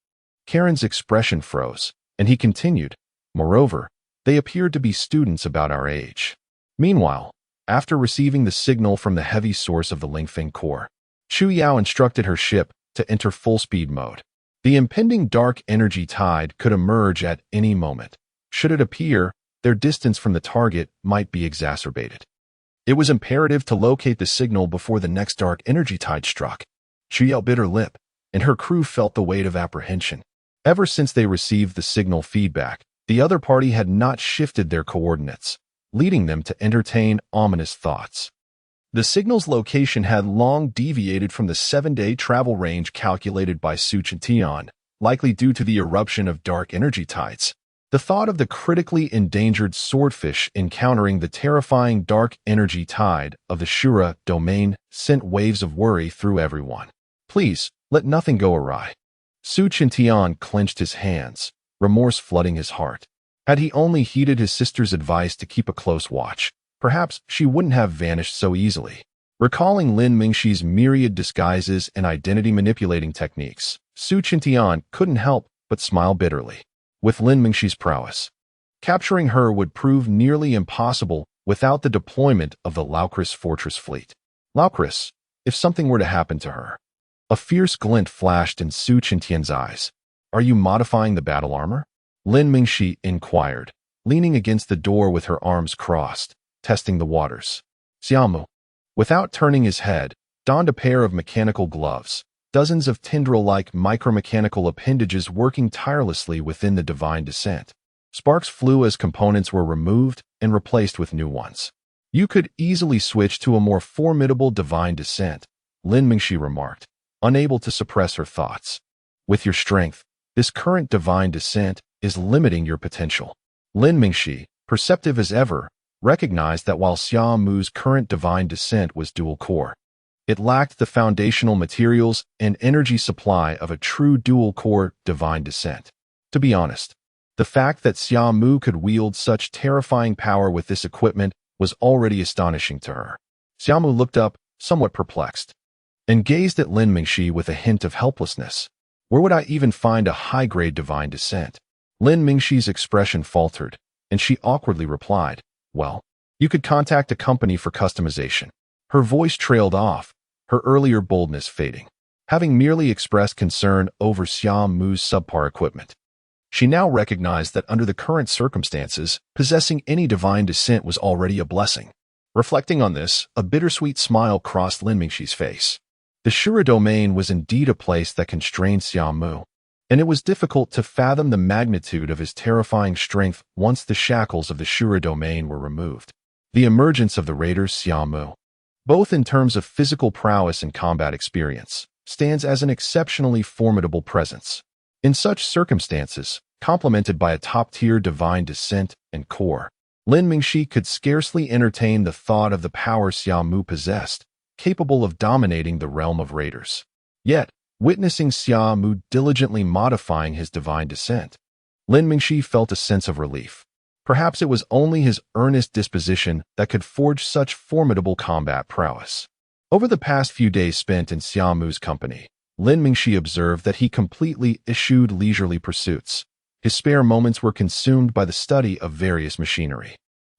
Karen's expression froze, and he continued, moreover, they appeared to be students about our age. Meanwhile, after receiving the signal from the heavy source of the Lingfeng core, Chu Yao instructed her ship to enter full-speed mode. The impending dark energy tide could emerge at any moment. Should it appear, their distance from the target might be exacerbated. It was imperative to locate the signal before the next dark energy tide struck. Chu Yao bit her lip, and her crew felt the weight of apprehension. Ever since they received the signal feedback, the other party had not shifted their coordinates, leading them to entertain ominous thoughts. The signal's location had long deviated from the 7-day travel range calculated by Su Tian, likely due to the eruption of dark energy tides. The thought of the critically endangered swordfish encountering the terrifying dark energy tide of the Shura domain sent waves of worry through everyone. Please, let nothing go awry. Su Tian clenched his hands, remorse flooding his heart. Had he only heeded his sister's advice to keep a close watch, perhaps she wouldn't have vanished so easily. Recalling Lin Mingxi's myriad disguises and identity-manipulating techniques, Su Tian couldn't help but smile bitterly. With Lin Mingxi's prowess, capturing her would prove nearly impossible without the deployment of the Laukris Fortress fleet. Laukris, if something were to happen to her. A fierce glint flashed in Su Tian's eyes. Are you modifying the battle armor? Lin Mingxi inquired, leaning against the door with her arms crossed, testing the waters. Xia Mu, without turning his head, donned a pair of mechanical gloves, dozens of tendril-like micromechanical appendages working tirelessly within the divine descent. Sparks flew as components were removed and replaced with new ones. You could easily switch to a more formidable divine descent, Lin Mingxi remarked, unable to suppress her thoughts. With your strength, this current divine descent is limiting your potential. Lin Mingxi, perceptive as ever, recognized that while Xia Mu's current divine descent was dual core, It lacked the foundational materials and energy supply of a true dual-core divine descent. To be honest, the fact that Xia Mu could wield such terrifying power with this equipment was already astonishing to her. Xia Mu looked up, somewhat perplexed, and gazed at Lin Mingxi with a hint of helplessness. Where would I even find a high-grade divine descent? Lin Mingxi's expression faltered, and she awkwardly replied, well, you could contact a company for customization. Her voice trailed off, her earlier boldness fading. Having merely expressed concern over Xia Mu's subpar equipment, she now recognized that under the current circumstances, possessing any divine descent was already a blessing. Reflecting on this, a bittersweet smile crossed Lin Mingxi's face. The Shura domain was indeed a place that constrained Xia Mu, and it was difficult to fathom the magnitude of his terrifying strength once the shackles of the Shura domain were removed. The emergence of the raiders Xia Mu, both in terms of physical prowess and combat experience, stands as an exceptionally formidable presence. In such circumstances, complemented by a top-tier divine descent and core, Lin Mingxi could scarcely entertain the thought of the power Xia Mu possessed, capable of dominating the realm of raiders. Yet, witnessing Xia Mu diligently modifying his divine descent, Lin Mingxi felt a sense of relief. Perhaps it was only his earnest disposition that could forge such formidable combat prowess. Over the past few days spent in Xia Mu's company, Lin Mingxi observed that he completely eschewed leisurely pursuits. His spare moments were consumed by the study of various machinery.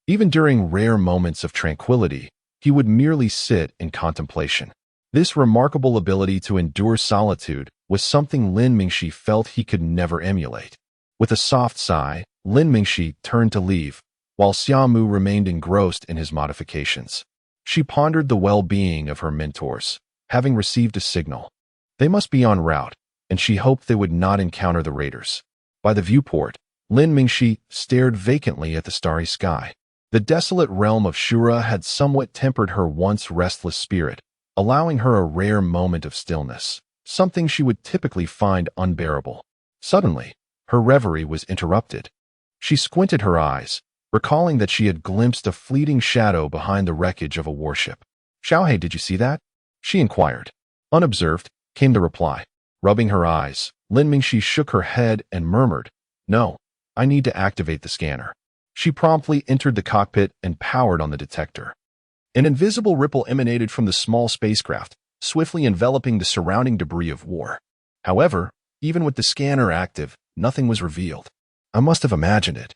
Even during rare moments of tranquility, he would merely sit in contemplation. This remarkable ability to endure solitude was something Lin Mingxi felt he could never emulate. With a soft sigh, Lin Mingxi turned to leave, while Xia Mu remained engrossed in his modifications. She pondered the well-being of her mentors, having received a signal. They must be en route, and she hoped they would not encounter the raiders. By the viewport, Lin Mingxi stared vacantly at the starry sky. The desolate realm of Shura had somewhat tempered her once restless spirit, allowing her a rare moment of stillness, something she would typically find unbearable. Suddenly, her reverie was interrupted. She squinted her eyes, recalling that she had glimpsed a fleeting shadow behind the wreckage of a warship. "Xiaohei, did you see that?" she inquired. Unobserved, came the reply. Rubbing her eyes, Lin Mingxi shook her head and murmured, "No, I need to activate the scanner." She promptly entered the cockpit and powered on the detector. An invisible ripple emanated from the small spacecraft, swiftly enveloping the surrounding debris of war. However, even with the scanner active, nothing was revealed. "I must have imagined it,"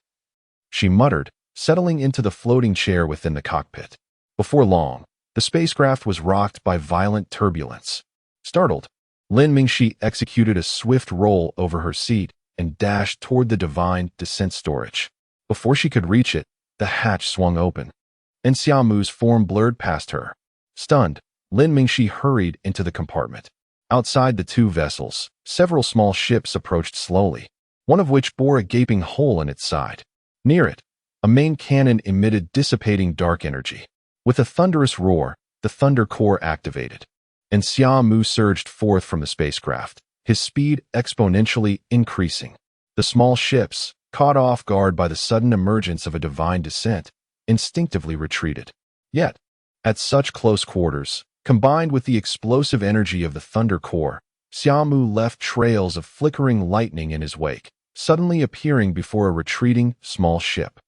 she muttered, settling into the floating chair within the cockpit. Before long, the spacecraft was rocked by violent turbulence. Startled, Lin Mingxi executed a swift roll over her seat and dashed toward the divine descent storage. Before she could reach it, the hatch swung open, and Xia Mu's form blurred past her. Stunned, Lin Mingxi hurried into the compartment. Outside the two vessels, several small ships approached slowly, one of which bore a gaping hole in its side. Near it, a main cannon emitted dissipating dark energy. With a thunderous roar, the thunder core activated, and Xia Mu surged forth from the spacecraft, his speed exponentially increasing. The small ships, caught off guard by the sudden emergence of a divine descent, instinctively retreated. Yet, at such close quarters, combined with the explosive energy of the thunder core, Xia Mu left trails of flickering lightning in his wake, suddenly appearing before a retreating small ship.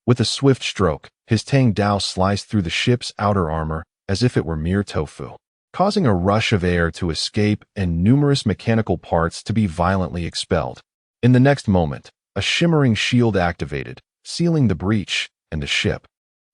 With a swift stroke, his Tang Dao sliced through the ship's outer armor as if it were mere tofu, causing a rush of air to escape and numerous mechanical parts to be violently expelled. In the next moment, a shimmering shield activated, sealing the breach, and the ship,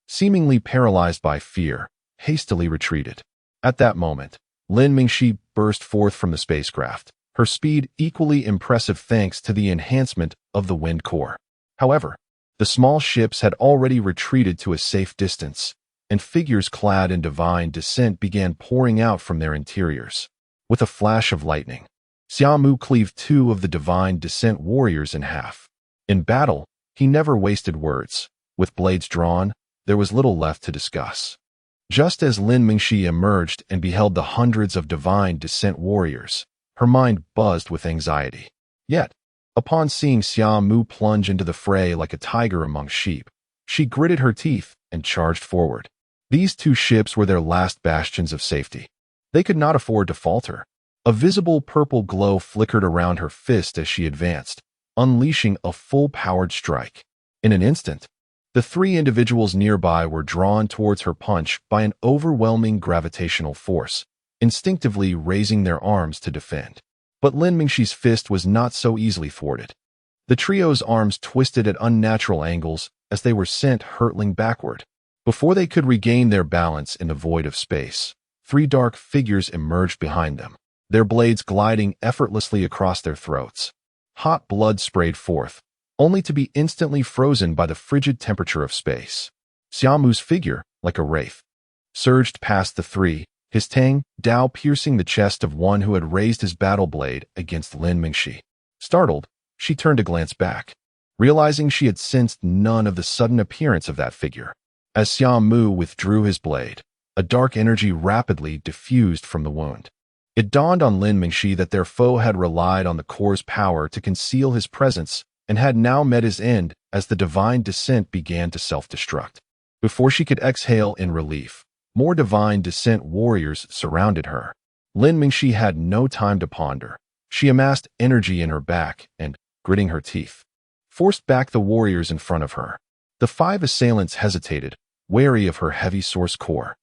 seemingly paralyzed by fear, hastily retreated. At that moment, Lin Mingxi burst forth from the spacecraft, her speed equally impressive thanks to the enhancement of the wind core. However, the small ships had already retreated to a safe distance, and figures clad in divine descent began pouring out from their interiors. With a flash of lightning, Xia Mu cleaved two of the divine descent warriors in half. In battle, he never wasted words. With blades drawn, there was little left to discuss. Just as Lin Mingxi emerged and beheld the hundreds of divine descent warriors, her mind buzzed with anxiety. Yet, upon seeing Xia Mu plunge into the fray like a tiger among sheep, she gritted her teeth and charged forward. These two ships were their last bastions of safety. They could not afford to falter. A visible purple glow flickered around her fist as she advanced, unleashing a full-powered strike. In an instant, the three individuals nearby were drawn towards her punch by an overwhelming gravitational force, instinctively raising their arms to defend. But Lin Mingxi's fist was not so easily thwarted. The trio's arms twisted at unnatural angles as they were sent hurtling backward. Before they could regain their balance in the void of space, three dark figures emerged behind them, their blades gliding effortlessly across their throats. Hot blood sprayed forth, only to be instantly frozen by the frigid temperature of space. Xia Mu's figure, like a wraith, surged past the three, his tang dao piercing the chest of one who had raised his battle blade against Lin Mingxi. Startled, she turned to glance back, realizing she had sensed none of the sudden appearance of that figure. As Xia Mu withdrew his blade, a dark energy rapidly diffused from the wound. It dawned on Lin Mingxi that their foe had relied on the core's power to conceal his presence and had now met his end as the divine descent began to self-destruct. Before she could exhale in relief, more divine descent warriors surrounded her. Lin Mingxi had no time to ponder. She amassed energy in her back and, gritting her teeth, forced back the warriors in front of her. The five assailants hesitated, wary of her heavy source core,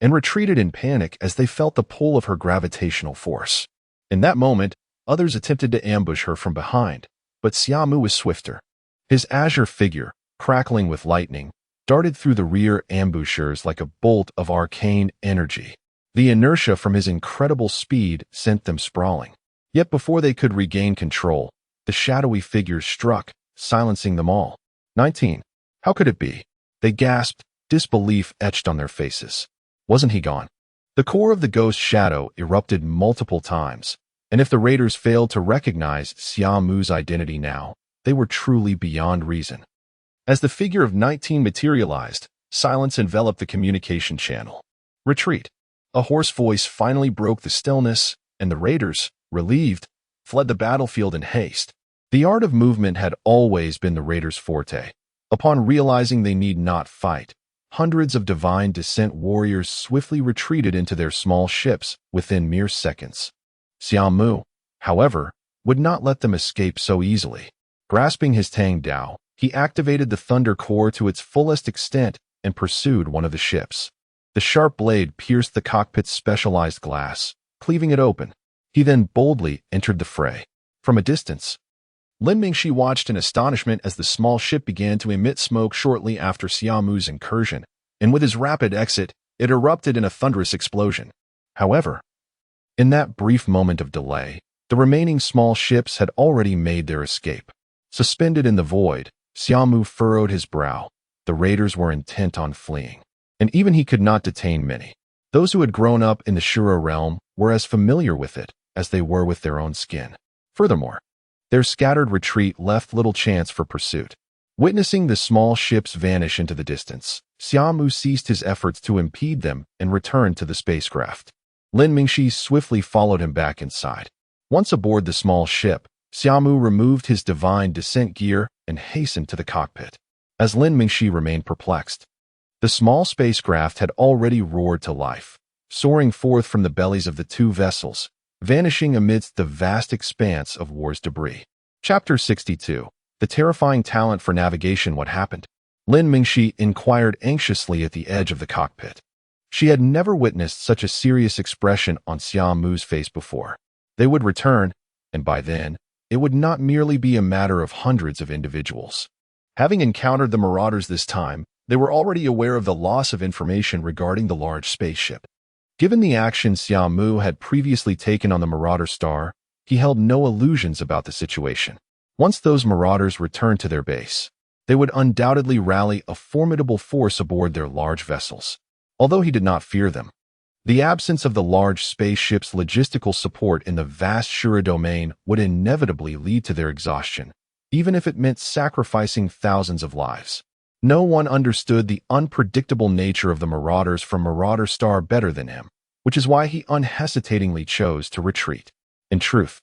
and retreated in panic as they felt the pull of her gravitational force. In that moment, others attempted to ambush her from behind, but Xia Mu was swifter. His azure figure, crackling with lightning, darted through the rear ambushers like a bolt of arcane energy. The inertia from his incredible speed sent them sprawling. Yet before they could regain control, the shadowy figures struck, silencing them all. 19. How could it be? They gasped, disbelief etched on their faces. Wasn't he gone? The core of the ghost shadow erupted multiple times, and if the raiders failed to recognize Xia Mu's identity now, they were truly beyond reason. As the figure of 19 materialized, silence enveloped the communication channel. Retreat. A hoarse voice finally broke the stillness, and the raiders, relieved, fled the battlefield in haste. The art of movement had always been the raiders' forte. Upon realizing they need not fight, hundreds of divine descent warriors swiftly retreated into their small ships within mere seconds. Xia Mu, however, would not let them escape so easily. Grasping his Tang Dao, he activated the Thunder Core to its fullest extent and pursued one of the ships. The sharp blade pierced the cockpit's specialized glass, cleaving it open. He then boldly entered the fray. From a distance, Lin Mingxi watched in astonishment as the small ship began to emit smoke shortly after Xia Mu's incursion, and with his rapid exit, it erupted in a thunderous explosion. However, in that brief moment of delay, the remaining small ships had already made their escape. Suspended in the void, Xia Mu furrowed his brow. The raiders were intent on fleeing, and even he could not detain many. Those who had grown up in the Shura realm were as familiar with it as they were with their own skin. Furthermore, their scattered retreat left little chance for pursuit. Witnessing the small ships vanish into the distance, Xia Mu ceased his efforts to impede them and returned to the spacecraft. Lin Mingxi swiftly followed him back inside. Once aboard the small ship, Xia Mu removed his divine descent gear and hastened to the cockpit. As Lin Mingxi remained perplexed, the small spacecraft had already roared to life, soaring forth from the bellies of the two vessels, vanishing amidst the vast expanse of war's debris. Chapter 62. The terrifying talent for navigation. What happened? Lin Mingxi inquired anxiously at the edge of the cockpit. She had never witnessed such a serious expression on Xia Mu's face before. They would return, and by then, it would not merely be a matter of hundreds of individuals. Having encountered the marauders this time, they were already aware of the loss of information regarding the large spaceship. Given the action Xia Mu had previously taken on the Marauder star, he held no illusions about the situation. Once those marauders returned to their base, they would undoubtedly rally a formidable force aboard their large vessels. Although he did not fear them, the absence of the large spaceship's logistical support in the vast Shura domain would inevitably lead to their exhaustion, even if it meant sacrificing thousands of lives. No one understood the unpredictable nature of the marauders from Marauder Star better than him, which is why he unhesitatingly chose to retreat. In truth,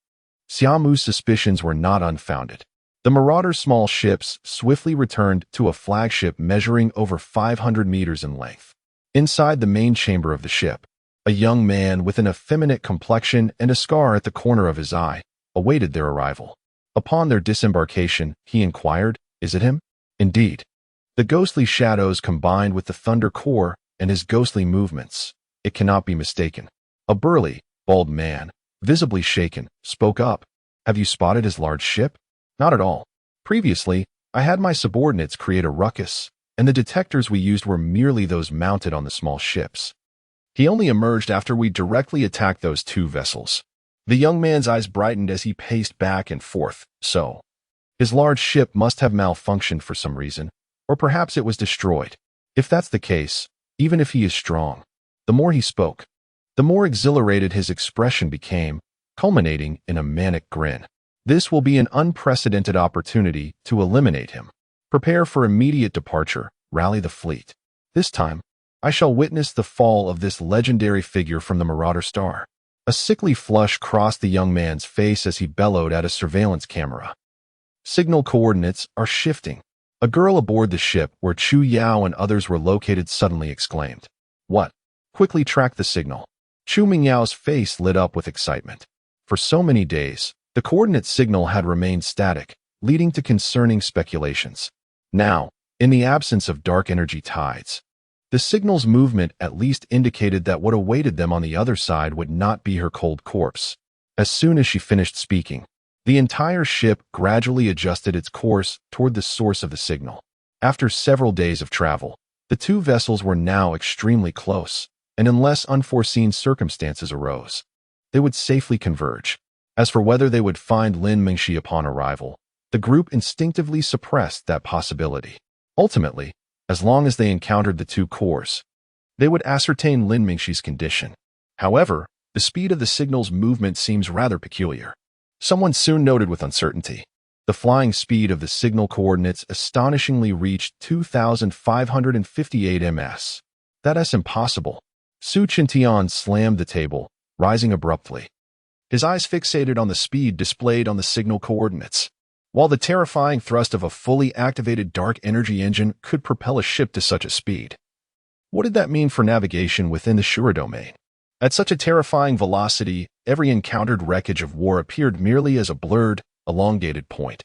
Xia Mu's suspicions were not unfounded. The Marauder's small ships swiftly returned to a flagship measuring over 500 meters in length. Inside the main chamber of the ship, A young man with an effeminate complexion and a scar at the corner of his eye awaited their arrival. Upon their disembarkation, he inquired, "Is it him?" Indeed. The ghostly shadows combined with the thunder core and his ghostly movements. It cannot be mistaken. A burly, bald man, visibly shaken, spoke up. "Have you spotted his large ship?" "Not at all. Previously, I had my subordinates create a ruckus, and the detectors we used were merely those mounted on the small ships. He only emerged after we directly attacked those two vessels." The young man's eyes brightened as he paced back and forth. So, his large ship must have malfunctioned for some reason, or perhaps it was destroyed. If that's the case, even if he is strong, the more he spoke, the more exhilarated his expression became, culminating in a manic grin. "This will be an unprecedented opportunity to eliminate him. Prepare for immediate departure, rally the fleet. This time, I shall witness the fall of this legendary figure from the Marauder star." A sickly flush crossed the young man's face as he bellowed at a surveillance camera. "Signal coordinates are shifting." A girl aboard the ship where Chu Yao and others were located suddenly exclaimed. "What?" "Quickly track the signal." Chu Mingyao's face lit up with excitement. For so many days, the coordinate signal had remained static, leading to concerning speculations. Now, in the absence of dark energy tides, the signal's movement at least indicated that what awaited them on the other side would not be her cold corpse. As soon as she finished speaking, the entire ship gradually adjusted its course toward the source of the signal. After several days of travel, the two vessels were now extremely close, and unless unforeseen circumstances arose, they would safely converge. As for whether they would find Lin Mingxi upon arrival, the group instinctively suppressed that possibility. Ultimately, as long as they encountered the two cores, they would ascertain Lin Mingxi's condition. However, the speed of the signal's movement seems rather peculiar. Someone soon noted with uncertainty. The flying speed of the signal coordinates astonishingly reached 2,558 ms. That's impossible. Su Qintian slammed the table, rising abruptly. His eyes fixated on the speed displayed on the signal coordinates. While the terrifying thrust of a fully activated dark energy engine could propel a ship to such a speed, what did that mean for navigation within the Shura domain? At such a terrifying velocity, every encountered wreckage of war appeared merely as a blurred, elongated point.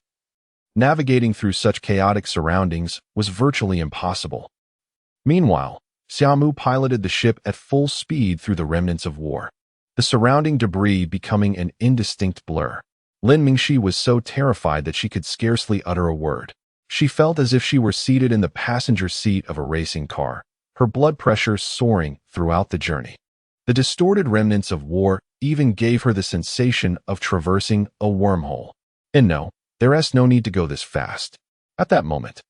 Navigating through such chaotic surroundings was virtually impossible. Meanwhile, Xia Mu piloted the ship at full speed through the remnants of war, the surrounding debris becoming an indistinct blur. Lin Mingxi was so terrified that she could scarcely utter a word. She felt as if she were seated in the passenger seat of a racing car, her blood pressure soaring throughout the journey. The distorted remnants of war even gave her the sensation of traversing a wormhole. And no, there's no need to go this fast. At that moment,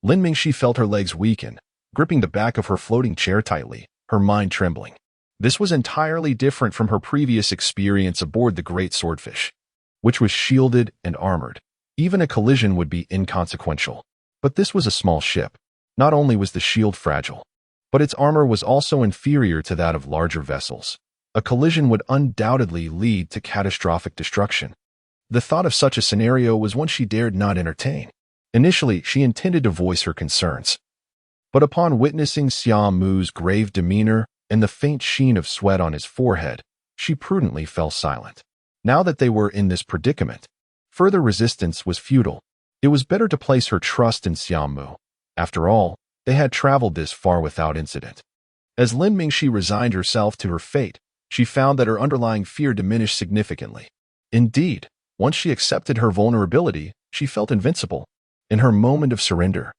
Lin Mingxi felt her legs weaken, gripping the back of her floating chair tightly, her mind trembling. This was entirely different from her previous experience aboard the Great Swordfish, which was shielded and armored. Even a collision would be inconsequential. But this was a small ship. Not only was the shield fragile, but its armor was also inferior to that of larger vessels. A collision would undoubtedly lead to catastrophic destruction. The thought of such a scenario was one she dared not entertain. Initially, she intended to voice her concerns. But upon witnessing Xia Mu's grave demeanor and the faint sheen of sweat on his forehead, she prudently fell silent. Now that they were in this predicament, further resistance was futile. It was better to place her trust in Xia Mu. After all, they had traveled this far without incident. As Lin Mingxi resigned herself to her fate, she found that her underlying fear diminished significantly. Indeed, once she accepted her vulnerability, she felt invincible. In her moment of surrender,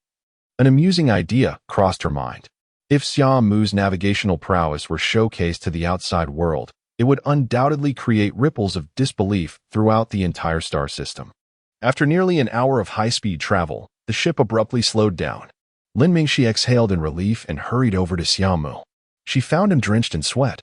an amusing idea crossed her mind. If Xia Mu's navigational prowess were showcased to the outside world, it would undoubtedly create ripples of disbelief throughout the entire star system. After nearly an hour of high-speed travel, the ship abruptly slowed down. Lin Mingxi exhaled in relief and hurried over to Xia Mu. She found him drenched in sweat.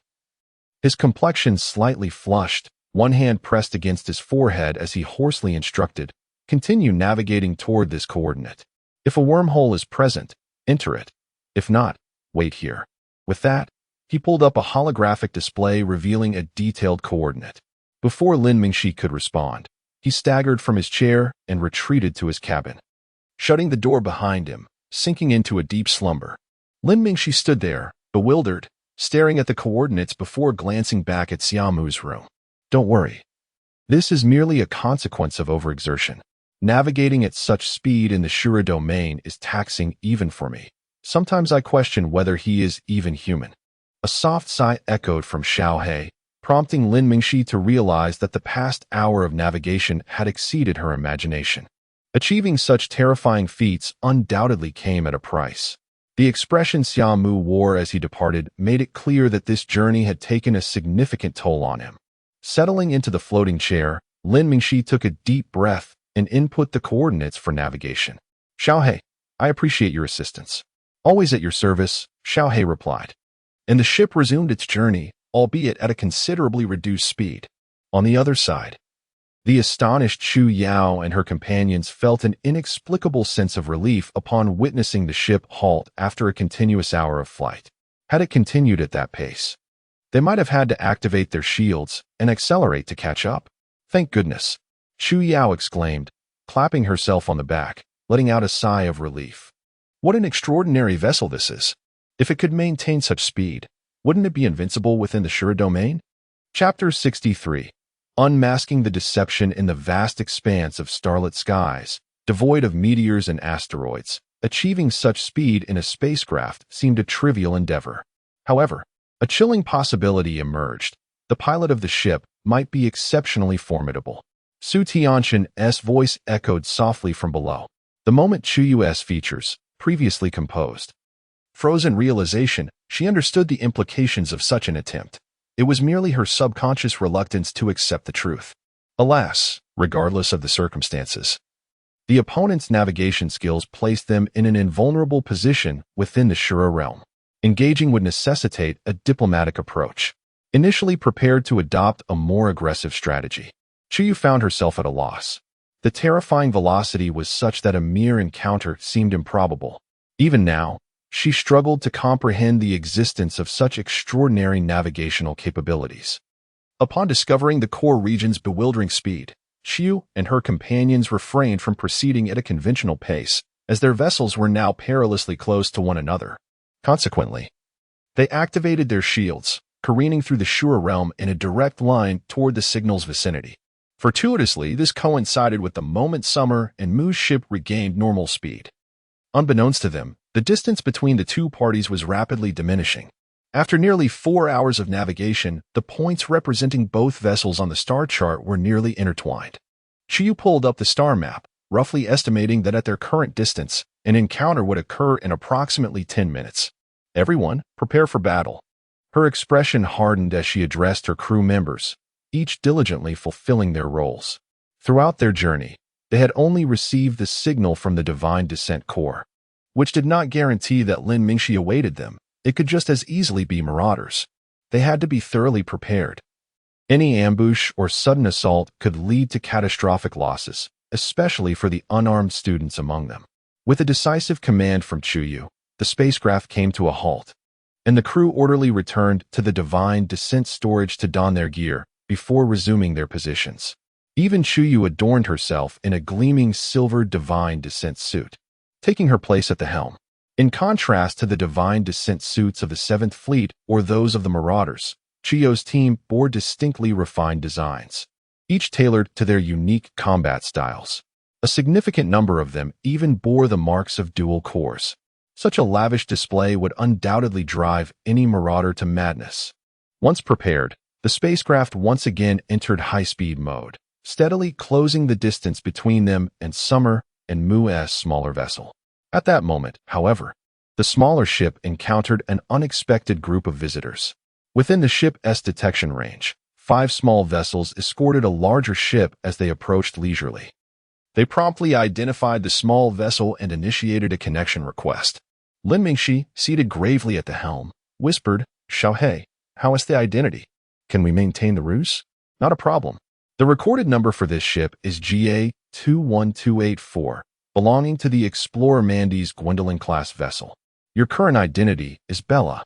His complexion slightly flushed, one hand pressed against his forehead as he hoarsely instructed, "Continue navigating toward this coordinate. If a wormhole is present, enter it. If not, wait here." With that, he pulled up a holographic display revealing a detailed coordinate. Before Lin Mingxi could respond, he staggered from his chair and retreated to his cabin, shutting the door behind him, sinking into a deep slumber. Lin Mingxi stood there, bewildered, staring at the coordinates before glancing back at Xia Mu's room. Don't worry. This is merely a consequence of overexertion. Navigating at such speed in the Shura domain is taxing even for me. Sometimes I question whether he is even human. A soft sigh echoed from Xiaohe, prompting Lin Mingxi to realize that the past hour of navigation had exceeded her imagination. Achieving such terrifying feats undoubtedly came at a price. The expression Xia Mu wore as he departed made it clear that this journey had taken a significant toll on him. Settling into the floating chair, Lin Mingxi took a deep breath and input the coordinates for navigation. Xiaohe, I appreciate your assistance. Always at your service, Xiaohe replied. And the ship resumed its journey, albeit at a considerably reduced speed. On the other side, the astonished Chu Yao and her companions felt an inexplicable sense of relief upon witnessing the ship halt after a continuous hour of flight. Had it continued at that pace, they might have had to activate their shields and accelerate to catch up. Thank goodness, Chu Yao exclaimed, clapping herself on the back, letting out a sigh of relief. What an extraordinary vessel this is. If it could maintain such speed, wouldn't it be invincible within the Shura domain? Chapter 63. Unmasking the deception in the vast expanse of starlit skies, devoid of meteors and asteroids, achieving such speed in a spacecraft seemed a trivial endeavor. However, a chilling possibility emerged. The pilot of the ship might be exceptionally formidable. Su Tianshan's voice echoed softly from below. The moment Chu Yu's features, previously composed, frozen realization, she understood the implications of such an attempt. It was merely her subconscious reluctance to accept the truth. Alas, regardless of the circumstances, the opponent's navigation skills placed them in an invulnerable position within the Shura realm. Engaging would necessitate a diplomatic approach. Initially prepared to adopt a more aggressive strategy, Chuyu found herself at a loss. The terrifying velocity was such that a mere encounter seemed improbable. Even now, she struggled to comprehend the existence of such extraordinary navigational capabilities. Upon discovering the core region's bewildering speed, Xiu and her companions refrained from proceeding at a conventional pace, as their vessels were now perilously close to one another. Consequently, they activated their shields, careening through the Shura realm in a direct line toward the signal's vicinity. Fortuitously, this coincided with the moment Summer and Mu's ship regained normal speed. Unbeknownst to them, the distance between the two parties was rapidly diminishing. After nearly 4 hours of navigation, the points representing both vessels on the star chart were nearly intertwined. Chiyu pulled up the star map, roughly estimating that at their current distance, an encounter would occur in approximately 10 minutes. Everyone, prepare for battle. Her expression hardened as she addressed her crew members, each diligently fulfilling their roles. Throughout their journey, they had only received the signal from the Divine Descent Corps, which did not guarantee that Lin Mingxi awaited them. It could just as easily be marauders. They had to be thoroughly prepared. Any ambush or sudden assault could lead to catastrophic losses, especially for the unarmed students among them. With a decisive command from Chuyu, the spacecraft came to a halt, and the crew orderly returned to the Divine Descent storage to don their gear before resuming their positions. Even Chuyu adorned herself in a gleaming silver Divine Descent suit, taking her place at the helm. In contrast to the Divine Descent suits of the 7th Fleet or those of the Marauders, Chiyu's team bore distinctly refined designs, each tailored to their unique combat styles. A significant number of them even bore the marks of dual cores. Such a lavish display would undoubtedly drive any Marauder to madness. Once prepared, the spacecraft once again entered high-speed mode, steadily closing the distance between them and Summer and Mu's smaller vessel. At that moment, however, the smaller ship encountered an unexpected group of visitors. Within the ship's detection range, 5 small vessels escorted a larger ship as they approached leisurely. They promptly identified the small vessel and initiated a connection request. Lin Mingxi, seated gravely at the helm, whispered, "Xiaohe, how is the identity? Can we maintain the ruse?" "Not a problem. The recorded number for this ship is GA21284. Belonging to the Explorer Mandy's Gwendolyn-class vessel. Your current identity is Bella,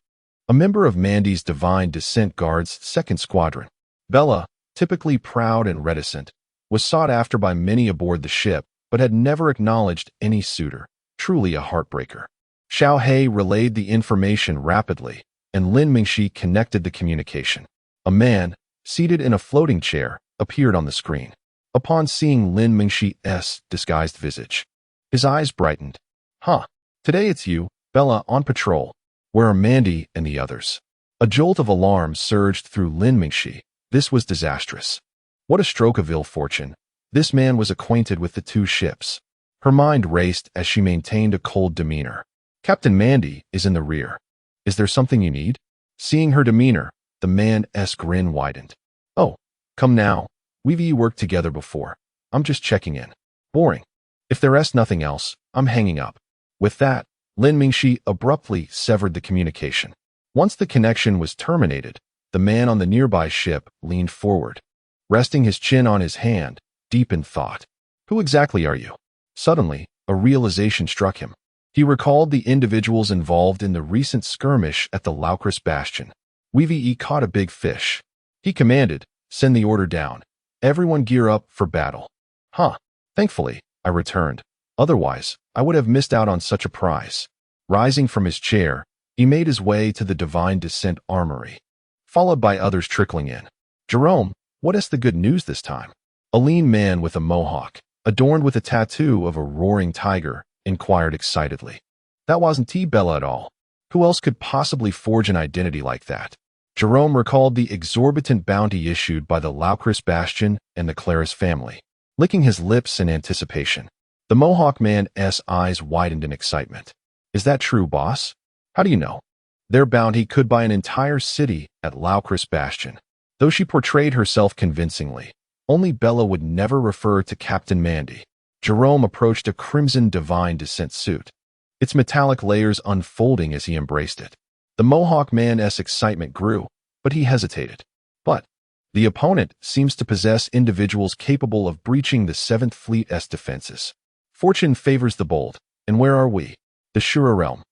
a member of Mandy's Divine Descent Guard's 2nd Squadron. Bella, typically proud and reticent, was sought after by many aboard the ship, but had never acknowledged any suitor. Truly a heartbreaker." Xiaohe relayed the information rapidly, and Lin Mingxi connected the communication. A man, seated in a floating chair, appeared on the screen. Upon seeing Lin Mingxi's disguised visage, his eyes brightened. Huh. Today it's you, Bella, on patrol. Where are Mandy and the others? A jolt of alarm surged through Lin Mingxi. This was disastrous. What a stroke of ill fortune. This man was acquainted with the two ships. Her mind raced as she maintained a cold demeanor. Captain Mandy is in the rear. Is there something you need? Seeing her demeanor, the man's grin widened. Oh, come now. We've worked together before. I'm just checking in. Boring. If there's nothing else, I'm hanging up. With that, Lin Mingxi abruptly severed the communication. Once the connection was terminated, the man on the nearby ship leaned forward, resting his chin on his hand, deep in thought. Who exactly are you? Suddenly, a realization struck him. He recalled the individuals involved in the recent skirmish at the Laucris Bastion. We've caught a big fish. He commanded, send the order down. Everyone gear up for battle. Huh. Thankfully, I returned. Otherwise, I would have missed out on such a prize. Rising from his chair, he made his way to the Divine Descent Armory, followed by others trickling in. Jerome, what is the good news this time? A lean man with a mohawk, adorned with a tattoo of a roaring tiger, inquired excitedly. That wasn't Bella at all. Who else could possibly forge an identity like that? Jerome recalled the exorbitant bounty issued by the Laucris Bastion and the Claris family, licking his lips in anticipation. The Mohawk man's eyes widened in excitement. Is that true, boss? How do you know? Their bounty could buy an entire city at Laucris Bastion. Though she portrayed herself convincingly, only Bella would never refer to Captain Mandy. Jerome approached a crimson Divine Descent suit, its metallic layers unfolding as he embraced it. The Mohawk man's excitement grew, but he hesitated. But the opponent seems to possess individuals capable of breaching the 7th Fleet's defenses. Fortune favors the bold. And where are we? The Shura realm.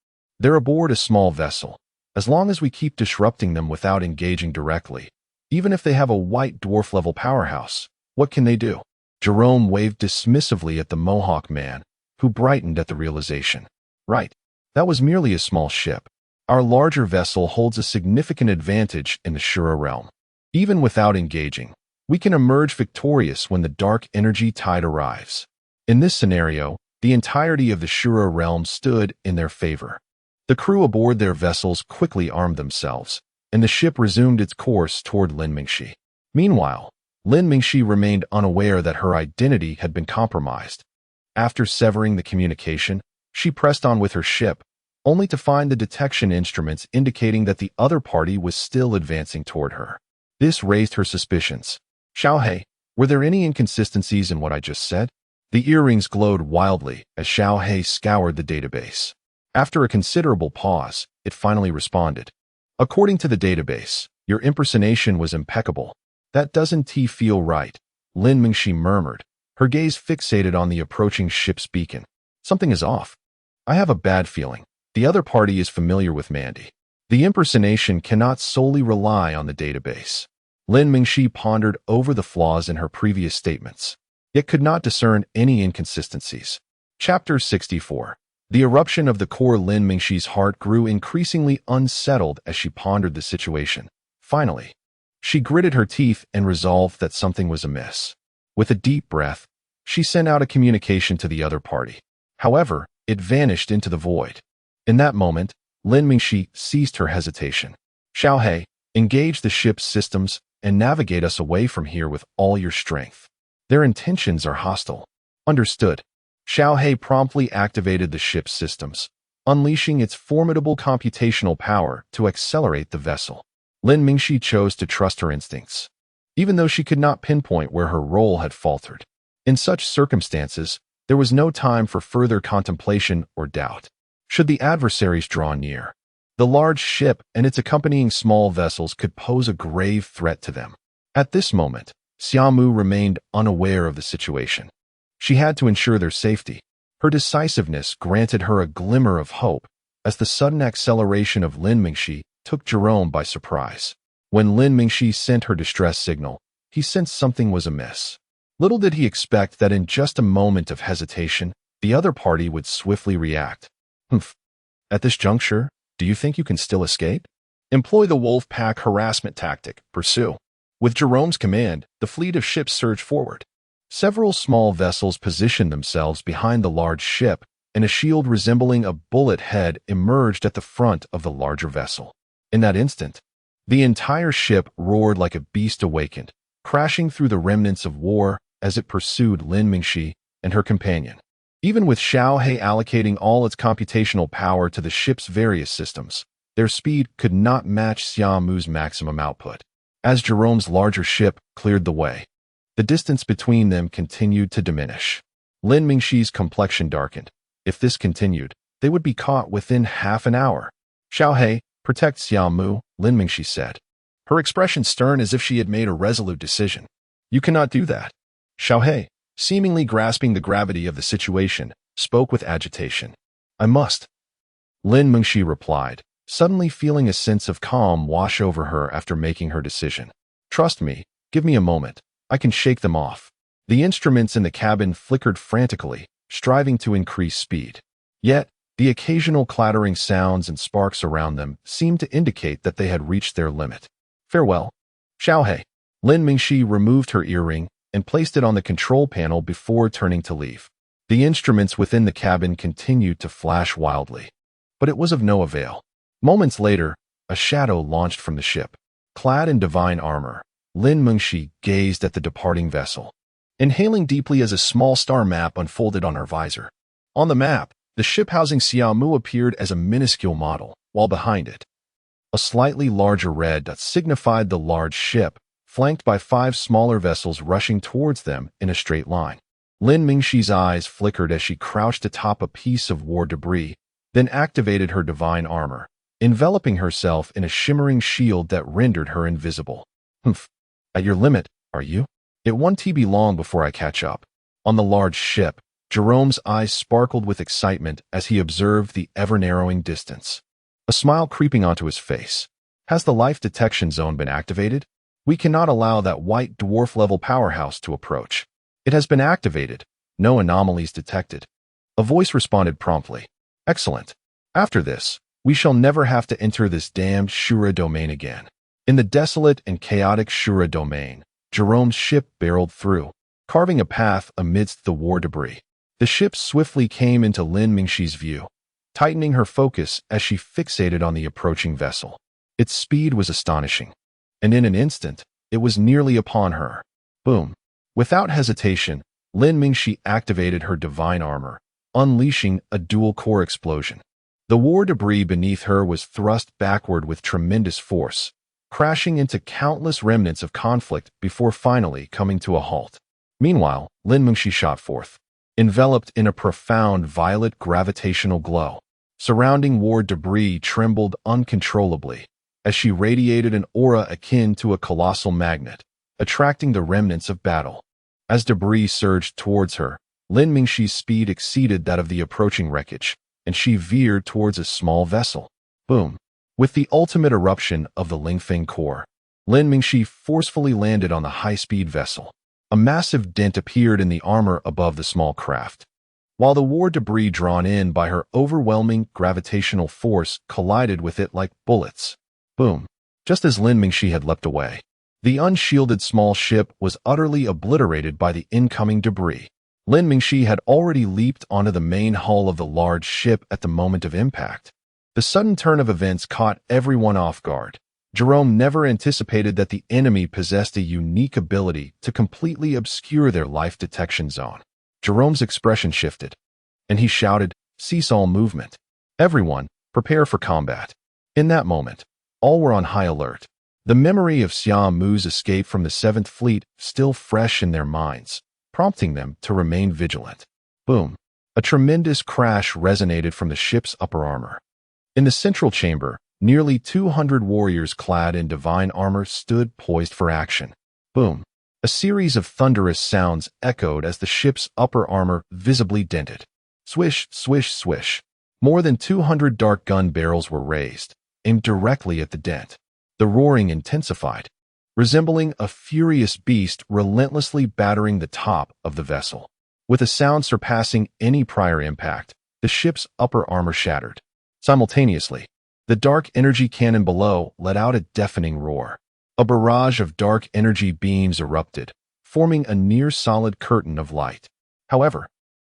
They're aboard a small vessel. As long as we keep disrupting them without engaging directly, even if they have a white dwarf-level powerhouse, what can they do? Jerome waved dismissively at the Mohawk man, who brightened at the realization. Right. That was merely a small ship. Our larger vessel holds a significant advantage in the Shura realm. Even without engaging, we can emerge victorious when the dark energy tide arrives. In this scenario, the entirety of the Shura realm stood in their favor. The crew aboard their vessels quickly armed themselves, and the ship resumed its course toward Lin Mingxi. Meanwhile, Lin Mingxi remained unaware that her identity had been compromised. After severing the communication, she pressed on with her ship, only to find the detection instruments indicating that the other party was still advancing toward her. This raised her suspicions. Xiaohei, were there any inconsistencies in what I just said? The earrings glowed wildly as Xiaohei scoured the database. After a considerable pause, it finally responded. According to the database, your impersonation was impeccable. That doesn't feel right, Lin Mingxi murmured, her gaze fixated on the approaching ship's beacon. Something is off. I have a bad feeling. The other party is familiar with Mandy. The impersonation cannot solely rely on the database. Lin Mingxi pondered over the flaws in her previous statements, yet could not discern any inconsistencies. Chapter 64. The eruption of the core. Lin Mingxi's heart grew increasingly unsettled as she pondered the situation. Finally, she gritted her teeth and resolved that something was amiss. With a deep breath, she sent out a communication to the other party. However, it vanished into the void. In that moment, Lin Mingxi ceased her hesitation. Xiaohei, engage the ship's systems and navigate us away from here with all your strength. Their intentions are hostile. Understood. Xiaohei promptly activated the ship's systems, unleashing its formidable computational power to accelerate the vessel. Lin Mingxi chose to trust her instincts, even though she could not pinpoint where her role had faltered. In such circumstances, there was no time for further contemplation or doubt. Should the adversaries draw near, the large ship and its accompanying small vessels could pose a grave threat to them. At this moment, Xia Mu remained unaware of the situation. She had to ensure their safety. Her decisiveness granted her a glimmer of hope as the sudden acceleration of Lin Mingxi took Jerome by surprise. When Lin Mingxi sent her distress signal, he sensed something was amiss. Little did he expect that in just a moment of hesitation, the other party would swiftly react. At this juncture, do you think you can still escape? Employ the wolf pack harassment tactic. Pursue. With Jerome's command, the fleet of ships surged forward. Several small vessels positioned themselves behind the large ship, and a shield resembling a bullet head emerged at the front of the larger vessel. In that instant, the entire ship roared like a beast awakened, crashing through the remnants of war as it pursued Lin Mingxi and her companion. Even with Xiao He allocating all its computational power to the ship's various systems, their speed could not match Xia Mu's maximum output. As Jerome's larger ship cleared the way, the distance between them continued to diminish. Lin Mingxi's complexion darkened. If this continued, they would be caught within half an hour. Xiao He, protect Xia Mu, Lin Mingxi said, her expression stern as if she had made a resolute decision. You cannot do that. Xiao He, seemingly grasping the gravity of the situation, spoke with agitation. I must. Lin Mingxi replied, suddenly feeling a sense of calm wash over her after making her decision. Trust me, give me a moment. I can shake them off. The instruments in the cabin flickered frantically, striving to increase speed. Yet, the occasional clattering sounds and sparks around them seemed to indicate that they had reached their limit. Farewell. Xiao He. Lin Mingxi removed her earring and placed it on the control panel before turning to leave. The instruments within the cabin continued to flash wildly, but it was of no avail. Moments later, a shadow launched from the ship. Clad in divine armor, Lin Mingxi gazed at the departing vessel, inhaling deeply as a small star map unfolded on her visor. On the map, the ship housing Xia Mu appeared as a minuscule model, while behind it, a slightly larger red dot signified the large ship, flanked by 5 smaller vessels rushing towards them in a straight line. Lin Mingxi's eyes flickered as she crouched atop a piece of war debris, then activated her divine armor, enveloping herself in a shimmering shield that rendered her invisible. Humph. At your limit, are you? It won't be long before I catch up. On the large ship, Jerome's eyes sparkled with excitement as he observed the ever-narrowing distance. A smile creeping onto his face. Has the life detection zone been activated? We cannot allow that white dwarf-level powerhouse to approach. It has been activated. No anomalies detected. A voice responded promptly. Excellent. After this, we shall never have to enter this damned Shura domain again. In the desolate and chaotic Shura domain, Jerome's ship barreled through, carving a path amidst the war debris. The ship swiftly came into Lin Mingxi's view, tightening her focus as she fixated on the approaching vessel. Its speed was astonishing, and in an instant, it was nearly upon her. Boom. Without hesitation, Lin Mingxi activated her divine armor, unleashing a dual-core explosion. The war debris beneath her was thrust backward with tremendous force, crashing into countless remnants of conflict before finally coming to a halt. Meanwhile, Lin Mingxi shot forth, enveloped in a profound violet gravitational glow. Surrounding war debris trembled uncontrollably as she radiated an aura akin to a colossal magnet, attracting the remnants of battle. As debris surged towards her, Lin Mingxi's speed exceeded that of the approaching wreckage, and she veered towards a small vessel. Boom. With the ultimate eruption of the Lingfeng core, Lin Mingxi forcefully landed on the high-speed vessel. A massive dent appeared in the armor above the small craft, while the war debris drawn in by her overwhelming gravitational force collided with it like bullets. Boom. Just as Lin Mingxi had leapt away, the unshielded small ship was utterly obliterated by the incoming debris. Lin Mingxi had already leaped onto the main hull of the large ship at the moment of impact. The sudden turn of events caught everyone off guard. Jerome never anticipated that the enemy possessed a unique ability to completely obscure their life detection zone. Jerome's expression shifted, and he shouted, "Cease all movement. Everyone, prepare for combat." In that moment, all were on high alert. The memory of Xia Mu's escape from the 7th Fleet still fresh in their minds, prompting them to remain vigilant. Boom. A tremendous crash resonated from the ship's upper armor. In the central chamber, nearly 200 warriors clad in divine armor stood poised for action. Boom. A series of thunderous sounds echoed as the ship's upper armor visibly dented. Swish, swish, swish. More than 200 dark gun barrels were raised, aimed directly at the dent. The roaring intensified, resembling a furious beast relentlessly battering the top of the vessel. With a sound surpassing any prior impact, the ship's upper armor shattered. Simultaneously, The dark energy cannon below let out a deafening roar. A barrage of dark energy beams erupted, forming a near-solid curtain of light. However,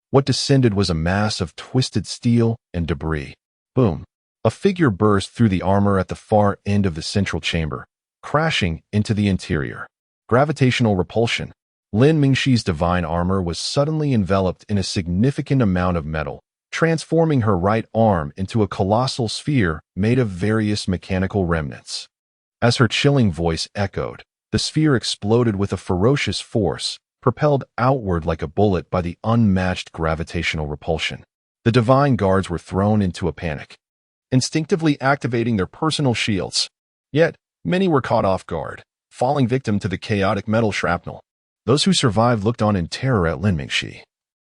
what descended was a mass of twisted steel and debris. Boom! A figure burst through the armor at the far end of the central chamber, crashing into the interior. Gravitational repulsion. Lin Mingxi's divine armor was suddenly enveloped in a significant amount of metal, transforming her right arm into a colossal sphere made of various mechanical remnants. As her chilling voice echoed, the sphere exploded with a ferocious force, propelled outward like a bullet by the unmatched gravitational repulsion. The divine guards were thrown into a panic, instinctively activating their personal shields. Yet, many were caught off guard, falling victim to the chaotic metal shrapnel. Those who survived looked on in terror at Lin Mingxi,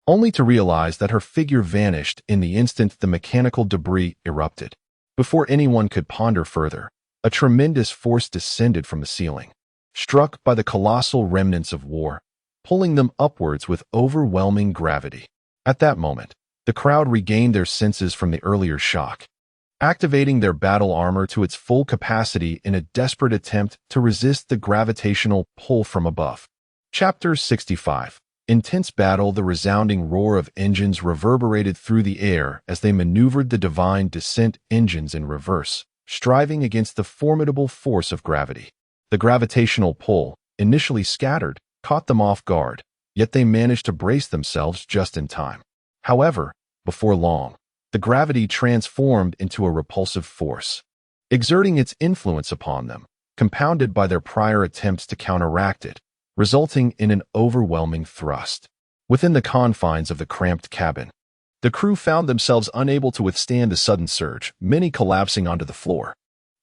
only to realize that her figure vanished in the instant the mechanical debris erupted. Before anyone could ponder further, a tremendous force descended from the ceiling, struck by the colossal remnants of war, pulling them upwards with overwhelming gravity. At that moment, the crowd regained their senses from the earlier shock, activating their battle armor to its full capacity in a desperate attempt to resist the gravitational pull from above. Chapter 65. Intense battle. The resounding roar of engines reverberated through the air as they maneuvered the divine descent engines in reverse, striving against the formidable force of gravity. The gravitational pull, initially scattered, caught them off guard, yet they managed to brace themselves just in time. However, before long, the gravity transformed into a repulsive force, exerting its influence upon them, compounded by their prior attempts to counteract it, resulting in an overwhelming thrust. Within the confines of the cramped cabin, the crew found themselves unable to withstand the sudden surge, many collapsing onto the floor.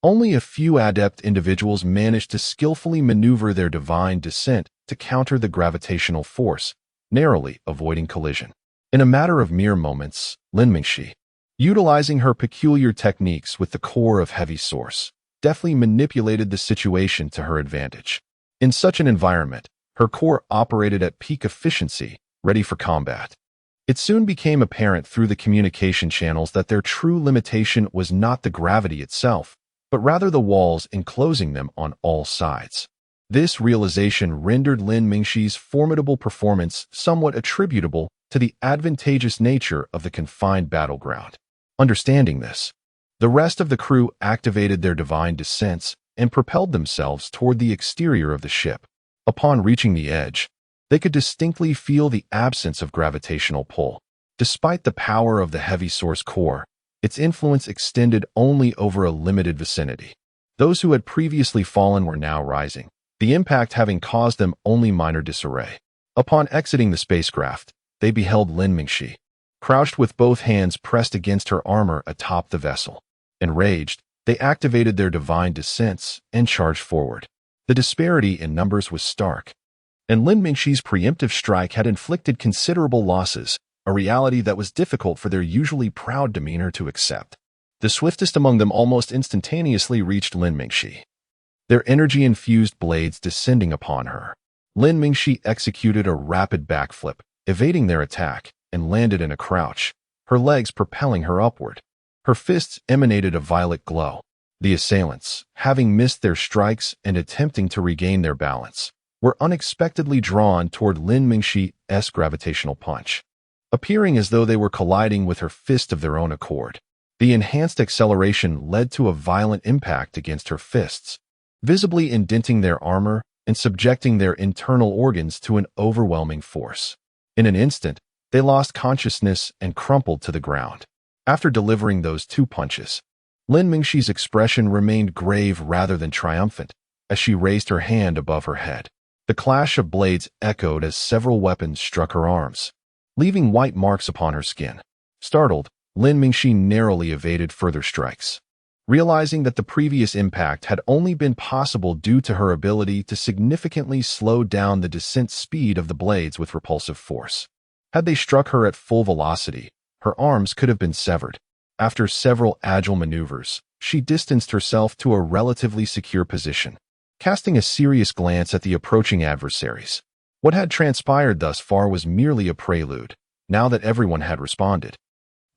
Only a few adept individuals managed to skillfully maneuver their divine descent to counter the gravitational force, narrowly avoiding collision. In a matter of mere moments, Lin Mingxi, utilizing her peculiar techniques with the core of heavy source, deftly manipulated the situation to her advantage. In such an environment, her core operated at peak efficiency, ready for combat. It soon became apparent through the communication channels that their true limitation was not the gravity itself, but rather the walls enclosing them on all sides. This realization rendered Lin Mingxi's formidable performance somewhat attributable to the advantageous nature of the confined battleground. Understanding this, the rest of the crew activated their divine descents and propelled themselves toward the exterior of the ship. Upon reaching the edge, they could distinctly feel the absence of gravitational pull. Despite the power of the heavy source core, its influence extended only over a limited vicinity. Those who had previously fallen were now rising, the impact having caused them only minor disarray. Upon exiting the spacecraft, they beheld Lin Mingxi, crouched with both hands pressed against her armor atop the vessel. Enraged, they activated their divine descents and charged forward. The disparity in numbers was stark, and Lin Mingxi's preemptive strike had inflicted considerable losses, a reality that was difficult for their usually proud demeanor to accept. The swiftest among them almost instantaneously reached Lin Mingxi, their energy-infused blades descending upon her. Lin Mingxi executed a rapid backflip, evading their attack, and landed in a crouch, her legs propelling her upward. Her fists emanated a violet glow. The assailants, having missed their strikes and attempting to regain their balance, were unexpectedly drawn toward Lin Mingxi's gravitational punch, appearing as though they were colliding with her fist of their own accord. The enhanced acceleration led to a violent impact against her fists, visibly indenting their armor and subjecting their internal organs to an overwhelming force. In an instant, they lost consciousness and crumpled to the ground. After delivering those two punches, Lin Mingxi's expression remained grave rather than triumphant as she raised her hand above her head. The clash of blades echoed as several weapons struck her arms, leaving white marks upon her skin. Startled, Lin Mingxi narrowly evaded further strikes, realizing that the previous impact had only been possible due to her ability to significantly slow down the descent speed of the blades with repulsive force. Had they struck her at full velocity, her arms could have been severed. After several agile maneuvers, she distanced herself to a relatively secure position, casting a serious glance at the approaching adversaries. What had transpired thus far was merely a prelude, now that everyone had responded.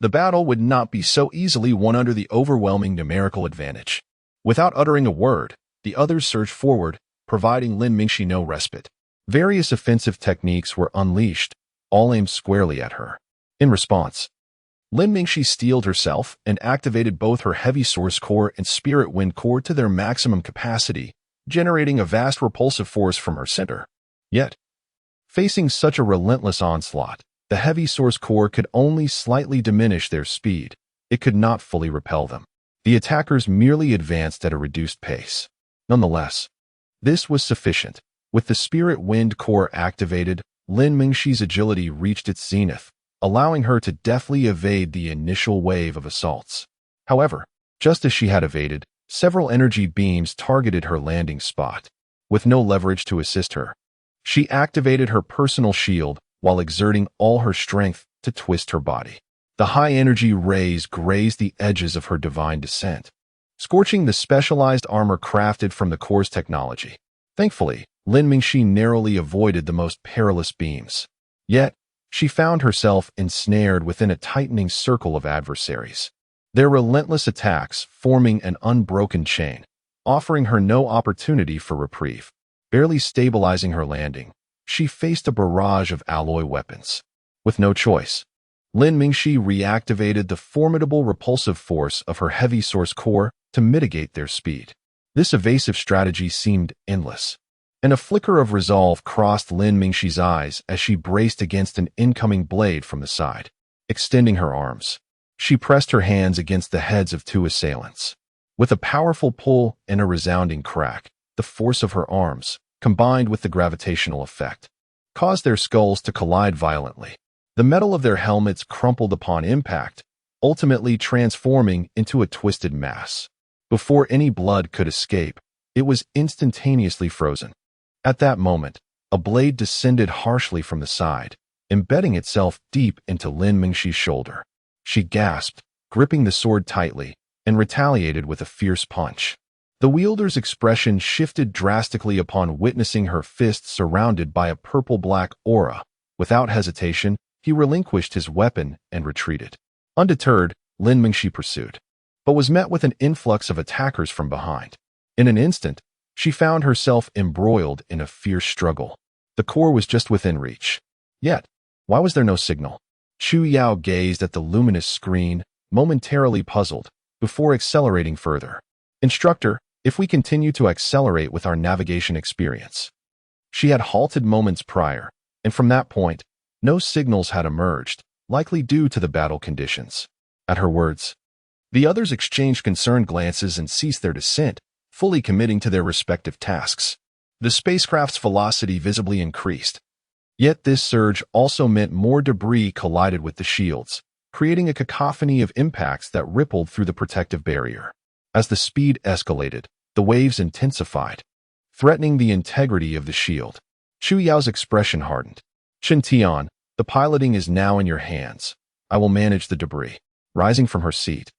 the battle would not be so easily won under the overwhelming numerical advantage. Without uttering a word, the others surged forward, providing Lin Mingxi no respite. Various offensive techniques were unleashed, all aimed squarely at her. In response, Lin Mingxi steeled herself and activated both her heavy source core and spirit wind core to their maximum capacity, generating a vast repulsive force from her center. Yet, facing such a relentless onslaught, the heavy source core could only slightly diminish their speed. It could not fully repel them. The attackers merely advanced at a reduced pace. Nonetheless, this was sufficient. With the spirit wind core activated, Lin Mingxi's agility reached its zenith, allowing her to deftly evade the initial wave of assaults. However, just as she had evaded, several energy beams targeted her landing spot. With no leverage to assist her, she activated her personal shield while exerting all her strength to twist her body. The high-energy rays grazed the edges of her divine descent, scorching the specialized armor crafted from the core's technology. Thankfully, Lin Mingxi narrowly avoided the most perilous beams. Yet, she found herself ensnared within a tightening circle of adversaries, their relentless attacks forming an unbroken chain, offering her no opportunity for reprieve. Barely stabilizing her landing, she faced a barrage of alloy weapons. With no choice, Lin Mingxi reactivated the formidable repulsive force of her heavy source core to mitigate their speed. This evasive strategy seemed endless, and a flicker of resolve crossed Lin Mingxi's eyes as she braced against an incoming blade from the side. Extending her arms, she pressed her hands against the heads of two assailants. With a powerful pull and a resounding crack, the force of her arms, combined with the gravitational effect, caused their skulls to collide violently. The metal of their helmets crumpled upon impact, ultimately transforming into a twisted mass. Before any blood could escape, it was instantaneously frozen. At that moment, a blade descended harshly from the side, embedding itself deep into Lin Mingxi's shoulder. She gasped, gripping the sword tightly, and retaliated with a fierce punch. The wielder's expression shifted drastically upon witnessing her fist surrounded by a purple-black aura. Without hesitation, he relinquished his weapon and retreated. Undeterred, Lin Mingxi pursued, but was met with an influx of attackers from behind. In an instant, she found herself embroiled in a fierce struggle. The core was just within reach. Yet, why was there no signal? Chu Yao gazed at the luminous screen, momentarily puzzled, before accelerating further. Instructor, if we continue to accelerate with our navigation experience. She had halted moments prior, and from that point, no signals had emerged, likely due to the battle conditions. At her words, the others exchanged concerned glances and ceased their descent, fully committing to their respective tasks. The spacecraft's velocity visibly increased. Yet this surge also meant more debris collided with the shields, creating a cacophony of impacts that rippled through the protective barrier. As the speed escalated, the waves intensified, threatening the integrity of the shield. Chu Yao's expression hardened. Chen Tian, the piloting is now in your hands. I will manage the debris. Rising from her seat,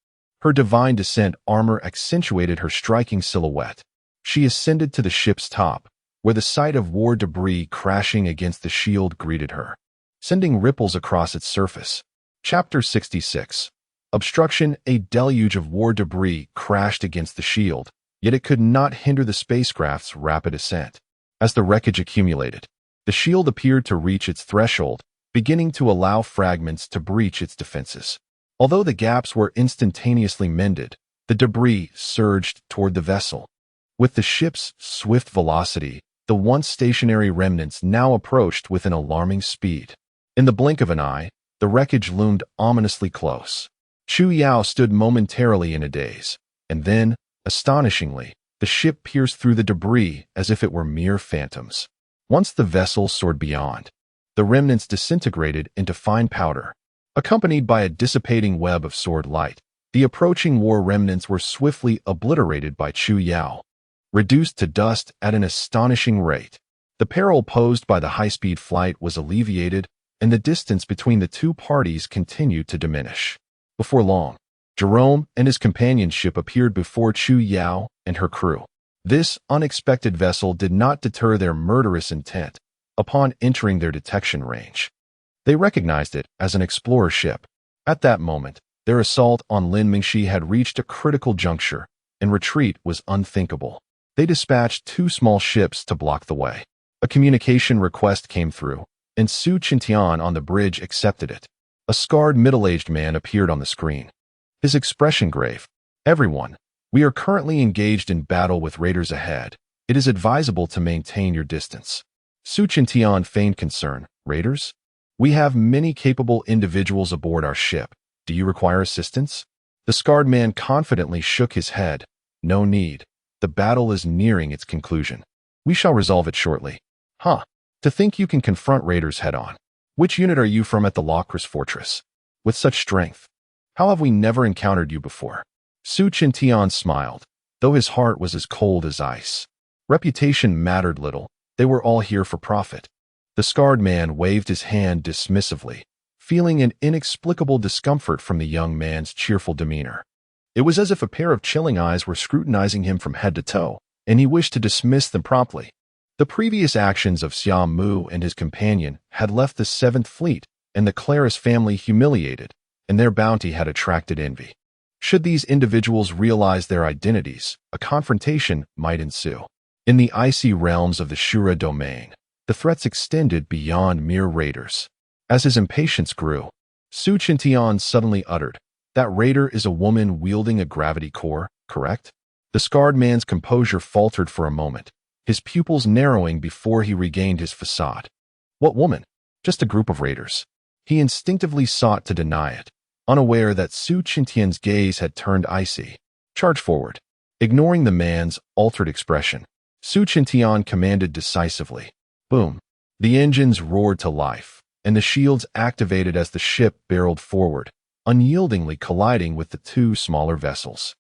her divine descent armor accentuated her striking silhouette. She ascended to the ship's top, where the sight of war debris crashing against the shield greeted her, sending ripples across its surface. Chapter 66. Obstruction. A deluge of war debris crashed against the shield, yet it could not hinder the spacecraft's rapid ascent. As the wreckage accumulated, the shield appeared to reach its threshold, beginning to allow fragments to breach its defenses. Although the gaps were instantaneously mended, the debris surged toward the vessel. With the ship's swift velocity, the once stationary remnants now approached with an alarming speed. In the blink of an eye, the wreckage loomed ominously close. Chu Yao stood momentarily in a daze, and then, astonishingly, the ship pierced through the debris as if it were mere phantoms. Once the vessel soared beyond, the remnants disintegrated into fine powder. Accompanied by a dissipating web of sword light, the approaching war remnants were swiftly obliterated by Chu Yao, reduced to dust at an astonishing rate. The peril posed by the high-speed flight was alleviated, and the distance between the two parties continued to diminish. Before long, Jerome and his companion ship appeared before Chu Yao and her crew. This unexpected vessel did not deter their murderous intent. Upon entering their detection range, they recognized it as an explorer ship. At that moment, their assault on Lin Mingxi had reached a critical juncture, and retreat was unthinkable. They dispatched 2 small ships to block the way. A communication request came through, and Su Qintian on the bridge accepted it. A scarred middle-aged man appeared on the screen. His expression grave. "Everyone, we are currently engaged in battle with raiders ahead. It is advisable to maintain your distance." Su Qintian feigned concern. "Raiders? We have many capable individuals aboard our ship. Do you require assistance?" The scarred man confidently shook his head. "No need. The battle is nearing its conclusion. We shall resolve it shortly." "Huh. To think you can confront raiders head-on. Which unit are you from at the Locris Fortress? With such strength? How have we never encountered you before?" Su Qintian smiled, though his heart was as cold as ice. Reputation mattered little. They were all here for profit. The scarred man waved his hand dismissively, feeling an inexplicable discomfort from the young man's cheerful demeanor. It was as if a pair of chilling eyes were scrutinizing him from head to toe, and he wished to dismiss them promptly. The previous actions of Xia Mu and his companion had left the 7th Fleet and the Claris family humiliated, and their bounty had attracted envy. Should these individuals realize their identities, a confrontation might ensue. In the icy realms of the Shura domain, the threats extended beyond mere raiders. As his impatience grew, Su Qintian suddenly uttered, "That raider is a woman wielding a gravity core, correct?" The scarred man's composure faltered for a moment, his pupils narrowing before he regained his facade. "What woman? Just a group of raiders." He instinctively sought to deny it, unaware that Su Qintian's gaze had turned icy. "Charge forward." Ignoring the man's altered expression, Su Qintian commanded decisively. Boom. The engines roared to life, and the shields activated as the ship barreled forward, unyieldingly colliding with the 2 smaller vessels.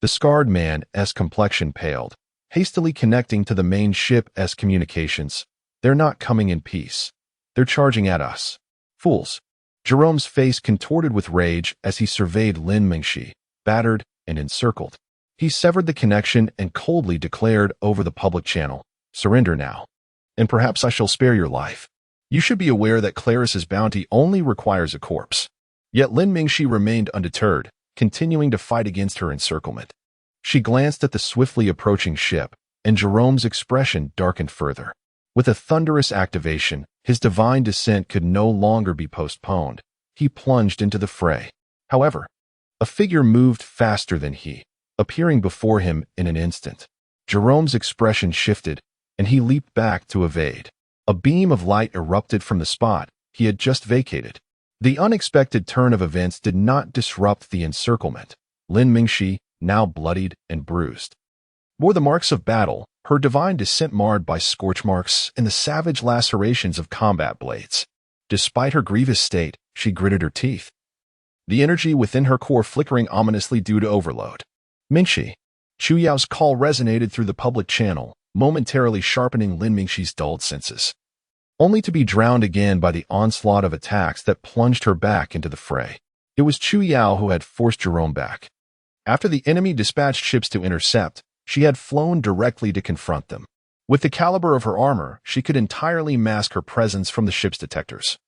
The scarred man's complexion paled, hastily connecting to the main ship's communications. "They're not coming in peace. They're charging at us. Fools." Jerome's face contorted with rage as he surveyed Lin Mingxi, battered and encircled. He severed the connection and coldly declared over the public channel, "Surrender now, and perhaps I shall spare your life. You should be aware that Claris's bounty only requires a corpse." Yet Lin Mingxi remained undeterred, continuing to fight against her encirclement. She glanced at the swiftly approaching ship, and Jerome's expression darkened further. With a thunderous activation, his divine descent could no longer be postponed. He plunged into the fray. However, a figure moved faster than he, appearing before him in an instant. Jerome's expression shifted, and he leaped back to evade. A beam of light erupted from the spot he had just vacated. The unexpected turn of events did not disrupt the encirclement. Lin Mingxi, now bloodied and bruised, bore the marks of battle, her divine descent marred by scorch marks and the savage lacerations of combat blades. Despite her grievous state, she gritted her teeth, the energy within her core flickering ominously due to overload. "Mingxi." Chu Yao's call resonated through the public channel, momentarily sharpening Lin Mingxi's dulled senses, only to be drowned again by the onslaught of attacks that plunged her back into the fray. It was Chu Yao who had forced Jerome back. After the enemy dispatched ships to intercept, she had flown directly to confront them. With the caliber of her armor, she could entirely mask her presence from the ship's detectors,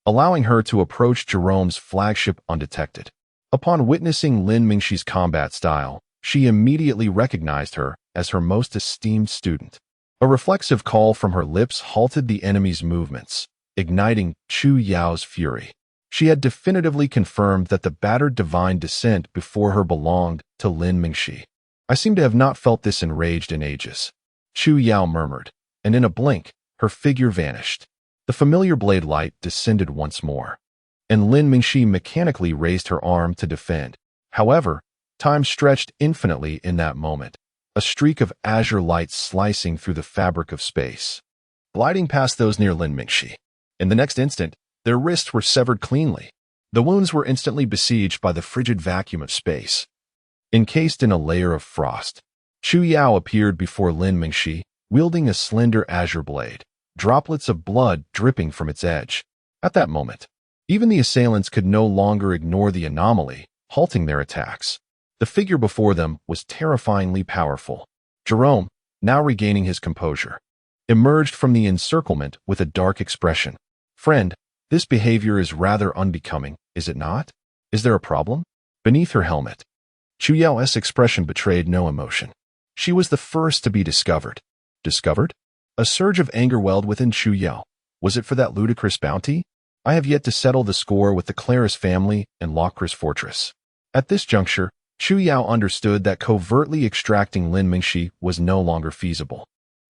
allowing her to approach Jerome's flagship undetected. Upon witnessing Lin Mingxi's combat style, she immediately recognized her as her most esteemed student. A reflexive call from her lips halted the enemy's movements, igniting Chu Yao's fury. She had definitively confirmed that the battered divine descent before her belonged to Lin Mingxi. "I seem to have not felt this enraged in ages," Chu Yao murmured, and in a blink, her figure vanished. The familiar blade light descended once more, and Lin Mingxi mechanically raised her arm to defend. However, time stretched infinitely in that moment, a streak of azure light slicing through the fabric of space, gliding past those near Lin Mingxi. In the next instant, their wrists were severed cleanly. The wounds were instantly besieged by the frigid vacuum of space. Encased in a layer of frost, Chu Yao appeared before Lin Mingxi, wielding a slender azure blade, droplets of blood dripping from its edge. At that moment, even the assailants could no longer ignore the anomaly, halting their attacks. The figure before them was terrifyingly powerful. Jerome, now regaining his composure, emerged from the encirclement with a dark expression. "Friend, this behavior is rather unbecoming, is it not?" Is there a problem? Beneath her helmet, Chu Yao's expression betrayed no emotion. She was the first to be discovered. Discovered? A surge of anger welled within Chu Yao. Was it for that ludicrous bounty? I have yet to settle the score with the Claris family and Locris Fortress. At this juncture, Chu Yao understood that covertly extracting Lin Mingxi was no longer feasible.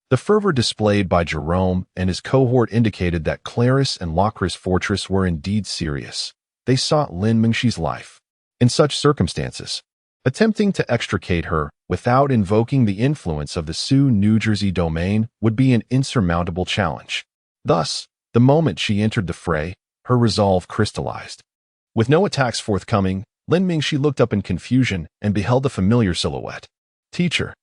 The fervor displayed by Jerome and his cohort indicated that Claris and Locris Fortress were indeed serious. They sought Lin Mingxi's life. In such circumstances, attempting to extricate her without invoking the influence of the Sioux New Jersey domain would be an insurmountable challenge. Thus, the moment she entered the fray, her resolve crystallized. With no attacks forthcoming, Lin Mingxi looked up in confusion and beheld a familiar silhouette. Teacher.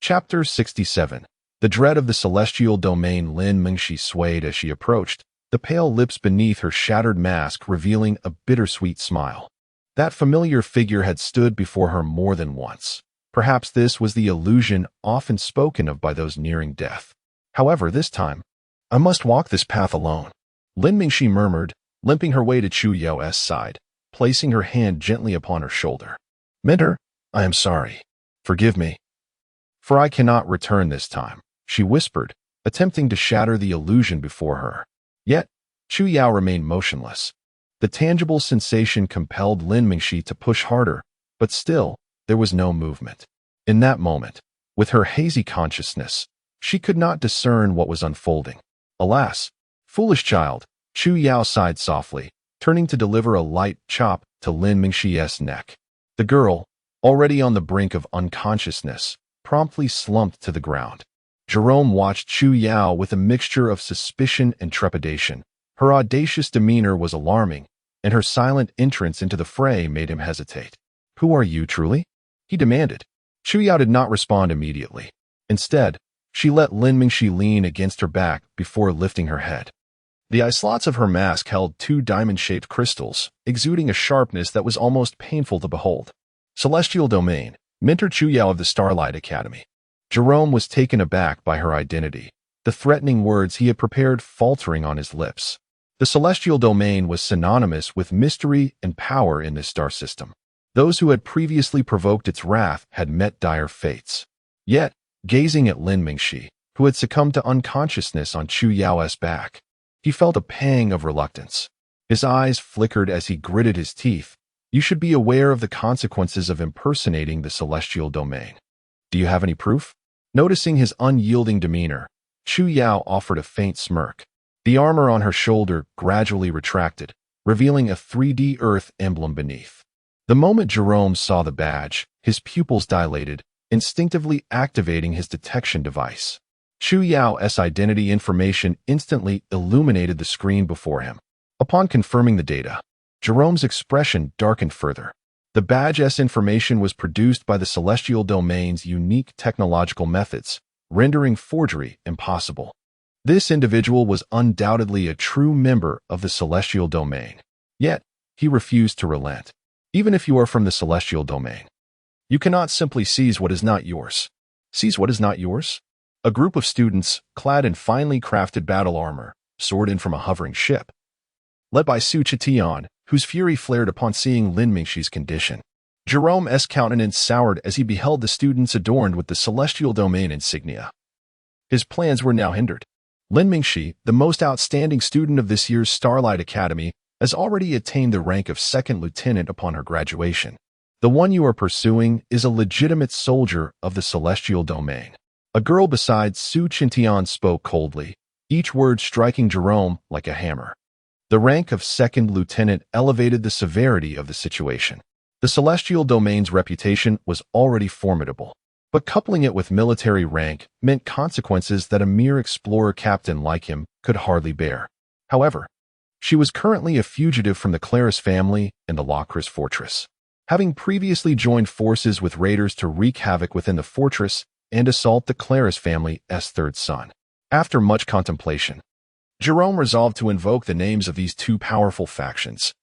Chapter 67. The dread of the celestial domain. Lin Mingxi swayed as she approached, the pale lips beneath her shattered mask revealing a bittersweet smile. That familiar figure had stood before her more than once. Perhaps this was the illusion often spoken of by those nearing death. However, this time, I must walk this path alone. Lin Mingxi murmured, limping her way to Chu Yao's side, placing her hand gently upon her shoulder. Mentor, I am sorry. Forgive me. For I cannot return this time, she whispered, attempting to shatter the illusion before her. Yet, Chu Yao remained motionless. The tangible sensation compelled Lin Mingxi to push harder, but still, there was no movement. In that moment, with her hazy consciousness, she could not discern what was unfolding. Alas, foolish child, Chu Yao sighed softly, turning to deliver a light chop to Lin Mingxi's neck. The girl, already on the brink of unconsciousness, promptly slumped to the ground. Jerome watched Chu Yao with a mixture of suspicion and trepidation. Her audacious demeanor was alarming, and her silent entrance into the fray made him hesitate. Who are you, truly? He demanded. Chu Yao did not respond immediately. Instead, she let Lin Mingxi lean against her back before lifting her head. The eye slots of her mask held two diamond-shaped crystals, exuding a sharpness that was almost painful to behold. Celestial Domain, Mentor Chu Yao of the Starlight Academy. Jerome was taken aback by her identity, the threatening words he had prepared faltering on his lips. The celestial domain was synonymous with mystery and power in this star system. Those who had previously provoked its wrath had met dire fates. Yet, gazing at Lin Mingxi, who had succumbed to unconsciousness on Chu Yao's back, he felt a pang of reluctance. His eyes flickered as he gritted his teeth. You should be aware of the consequences of impersonating the celestial domain. Do you have any proof? Noticing his unyielding demeanor, Chu Yao offered a faint smirk. The armor on her shoulder gradually retracted, revealing a 3D Earth emblem beneath. The moment Jerome saw the badge, his pupils dilated, instinctively activating his detection device. Chu Yao's identity information instantly illuminated the screen before him. Upon confirming the data, Jerome's expression darkened further. The badge's information was produced by the celestial domain's unique technological methods, rendering forgery impossible. This individual was undoubtedly a true member of the celestial domain. Yet, he refused to relent. Even if you are from the celestial domain, you cannot simply seize what is not yours. Seize what is not yours? A group of students, clad in finely crafted battle armor, soared in from a hovering ship. Led by Su Chitian, whose fury flared upon seeing Lin Mingxi's condition. Jerome's countenance soured as he beheld the students adorned with the celestial domain insignia. His plans were now hindered. Lin Mingxi, the most outstanding student of this year's Starlight Academy, has already attained the rank of second lieutenant upon her graduation. The one you are pursuing is a legitimate soldier of the celestial domain. A girl beside Su Chintian spoke coldly, each word striking Jerome like a hammer. The rank of second lieutenant elevated the severity of the situation. The celestial domain's reputation was already formidable, but coupling it with military rank meant consequences that a mere explorer captain like him could hardly bear. However, she was currently a fugitive from the Claris family and the Locris Fortress, having previously joined forces with raiders to wreak havoc within the fortress and assault the Claris family's third son. After much contemplation, Jerome resolved to invoke the names of these two powerful factions.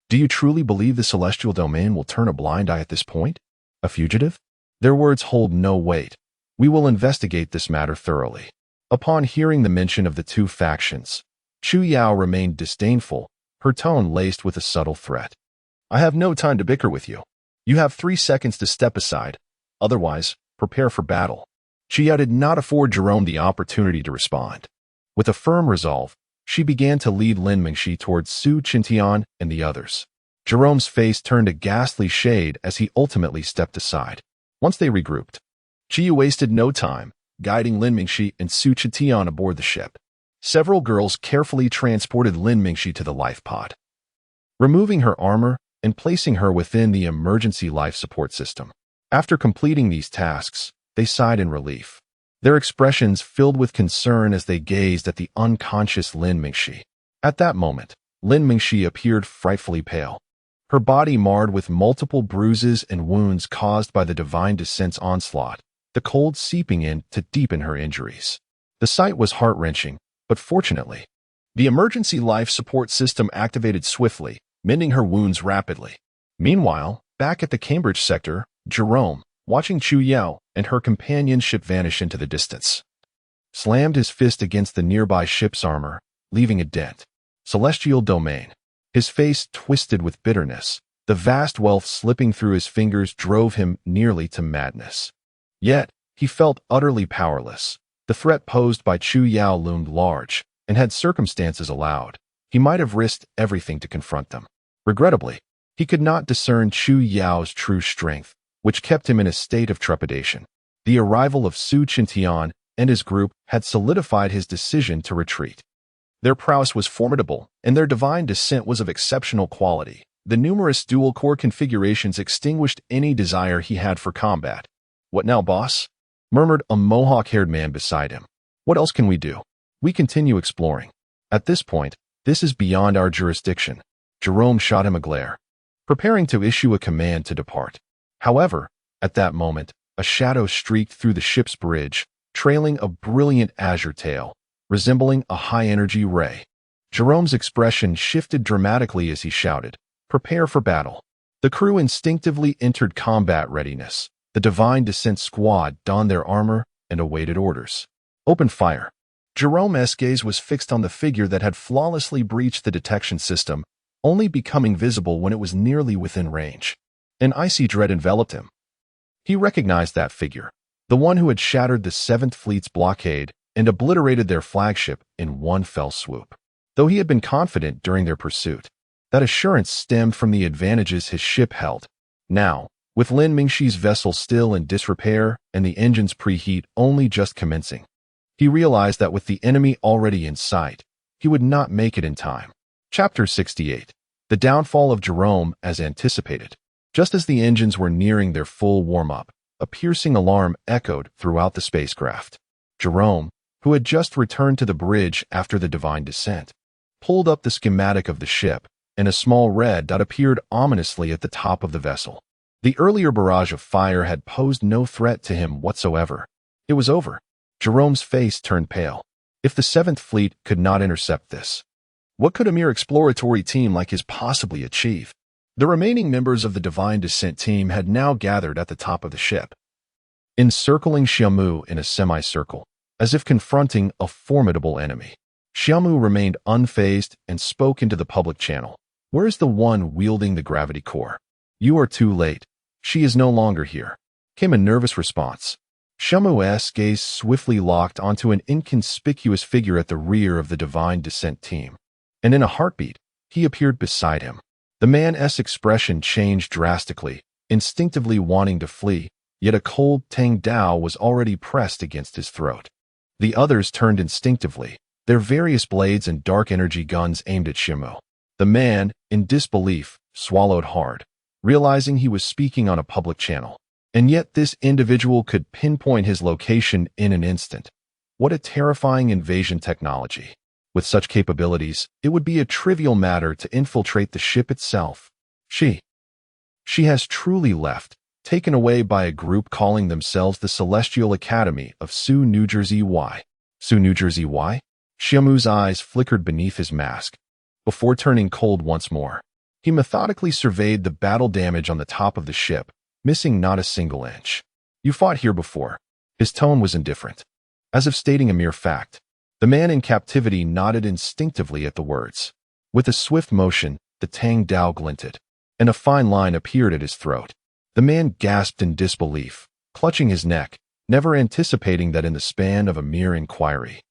Do you truly believe the celestial domain will turn a blind eye at this point? A fugitive? Their words hold no weight. We will investigate this matter thoroughly. Upon hearing the mention of the two factions, Chu Yao remained disdainful, her tone laced with a subtle threat. I have no time to bicker with you. You have 3 seconds to step aside. Otherwise, prepare for battle. Xia did not afford Jerome the opportunity to respond. With a firm resolve, she began to lead Lin Mingxi towards Su Qintian and the others. Jerome's face turned a ghastly shade as he ultimately stepped aside. Once they regrouped, Xia wasted no time, guiding Lin Mingxi and Su Qintian aboard the ship. Several girls carefully transported Lin Mingxi to the life pod, removing her armor and placing her within the emergency life support system. After completing these tasks, they sighed in relief, their expressions filled with concern as they gazed at the unconscious Lin Mingxi. At that moment, Lin Mingxi appeared frightfully pale, her body marred with multiple bruises and wounds caused by the Divine Descent's onslaught, the cold seeping in to deepen her injuries. The sight was heart-wrenching, but fortunately, the emergency life support system activated swiftly, mending her wounds rapidly. Meanwhile, back at the Cambridge sector, Jerome, watching Chu Yao and her companion ship vanish into the distance, slammed his fist against the nearby ship's armor, leaving a dent. Celestial domain. His face twisted with bitterness. The vast wealth slipping through his fingers drove him nearly to madness. Yet, he felt utterly powerless. The threat posed by Chu Yao loomed large, and had circumstances allowed, he might have risked everything to confront them. Regrettably, he could not discern Chu Yao's true strength, which kept him in a state of trepidation. The arrival of Su Qintian and his group had solidified his decision to retreat. Their prowess was formidable, and their divine descent was of exceptional quality. The numerous dual-core configurations extinguished any desire he had for combat. "What now, boss?" murmured a mohawk-haired man beside him. "What else can we do?" "We continue exploring. At this point, this is beyond our jurisdiction." Jerome shot him a glare, preparing to issue a command to depart. However, at that moment, a shadow streaked through the ship's bridge, trailing a brilliant azure tail, resembling a high-energy ray. Jerome's expression shifted dramatically as he shouted, "Prepare for battle." The crew instinctively entered combat readiness. The Divine Descent squad donned their armor and awaited orders. "Open fire." Jerome's gaze was fixed on the figure that had flawlessly breached the detection system, only becoming visible when it was nearly within range. An icy dread enveloped him. He recognized that figure, the one who had shattered the 7th Fleet's blockade and obliterated their flagship in one fell swoop. Though he had been confident during their pursuit, that assurance stemmed from the advantages his ship held. Now, with Lin Mingxi's vessel still in disrepair and the engine's preheat only just commencing, he realized that with the enemy already in sight, he would not make it in time. Chapter 68. The downfall of Jerome as anticipated. Just as the engines were nearing their full warm-up, a piercing alarm echoed throughout the spacecraft. Jerome, who had just returned to the bridge after the Divine Descent, pulled up the schematic of the ship, and a small red dot appeared ominously at the top of the vessel. The earlier barrage of fire had posed no threat to him whatsoever. It was over. Jerome's face turned pale. If the 7th Fleet could not intercept this, what could a mere exploratory team like his possibly achieve? The remaining members of the Divine Descent team had now gathered at the top of the ship, encircling Xia Mu in a semicircle, as if confronting a formidable enemy. Xia Mu remained unfazed and spoke into the public channel. "Where is the one wielding the gravity core?" "You are too late. She is no longer here," came a nervous response. Xia Mu's gaze swiftly locked onto an inconspicuous figure at the rear of the Divine Descent team, and in a heartbeat, he appeared beside him. The man's expression changed drastically, instinctively wanting to flee, yet a cold Tang Dao was already pressed against his throat. The others turned instinctively, their various blades and dark energy guns aimed at Xia Mu. The man, in disbelief, swallowed hard, realizing he was speaking on a public channel. And yet this individual could pinpoint his location in an instant. What a terrifying invasion technology. With such capabilities, it would be a trivial matter to infiltrate the ship itself. She has truly left, taken away by a group calling themselves the Celestial Academy of Su New Jersey Y. Su New Jersey Y? Xia Mu's eyes flickered beneath his mask. Before turning cold once more, he methodically surveyed the battle damage on the top of the ship, missing not a single inch. "You fought here before." His tone was indifferent, as if stating a mere fact. The man in captivity nodded instinctively at the words. With a swift motion, the Tang Dao glinted, and a fine line appeared at his throat. The man gasped in disbelief, clutching his neck, never anticipating that in the span of a mere inquiry,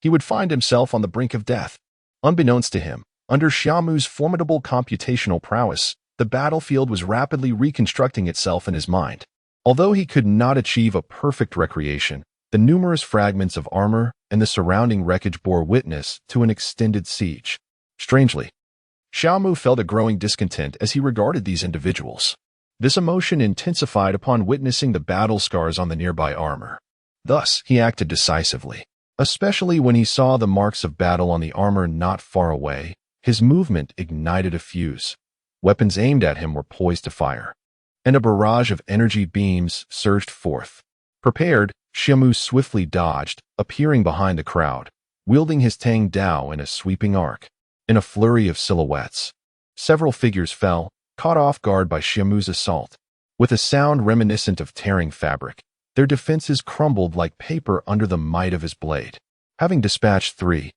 he would find himself on the brink of death. Unbeknownst to him, under Xia Mu's formidable computational prowess, the battlefield was rapidly reconstructing itself in his mind. Although he could not achieve a perfect recreation, the numerous fragments of armor and the surrounding wreckage bore witness to an extended siege. Strangely, Xia Mu felt a growing discontent as he regarded these individuals. This emotion intensified upon witnessing the battle scars on the nearby armor. Thus, he acted decisively. Especially when he saw the marks of battle on the armor not far away, his movement ignited a fuse. Weapons aimed at him were poised to fire, and a barrage of energy beams surged forth. Prepared, Xia Mu swiftly dodged, appearing behind the crowd, wielding his Tang Dao in a sweeping arc. In a flurry of silhouettes, several figures fell, caught off guard by Xia Mu's assault. With a sound reminiscent of tearing fabric, their defenses crumbled like paper under the might of his blade. Having dispatched 3,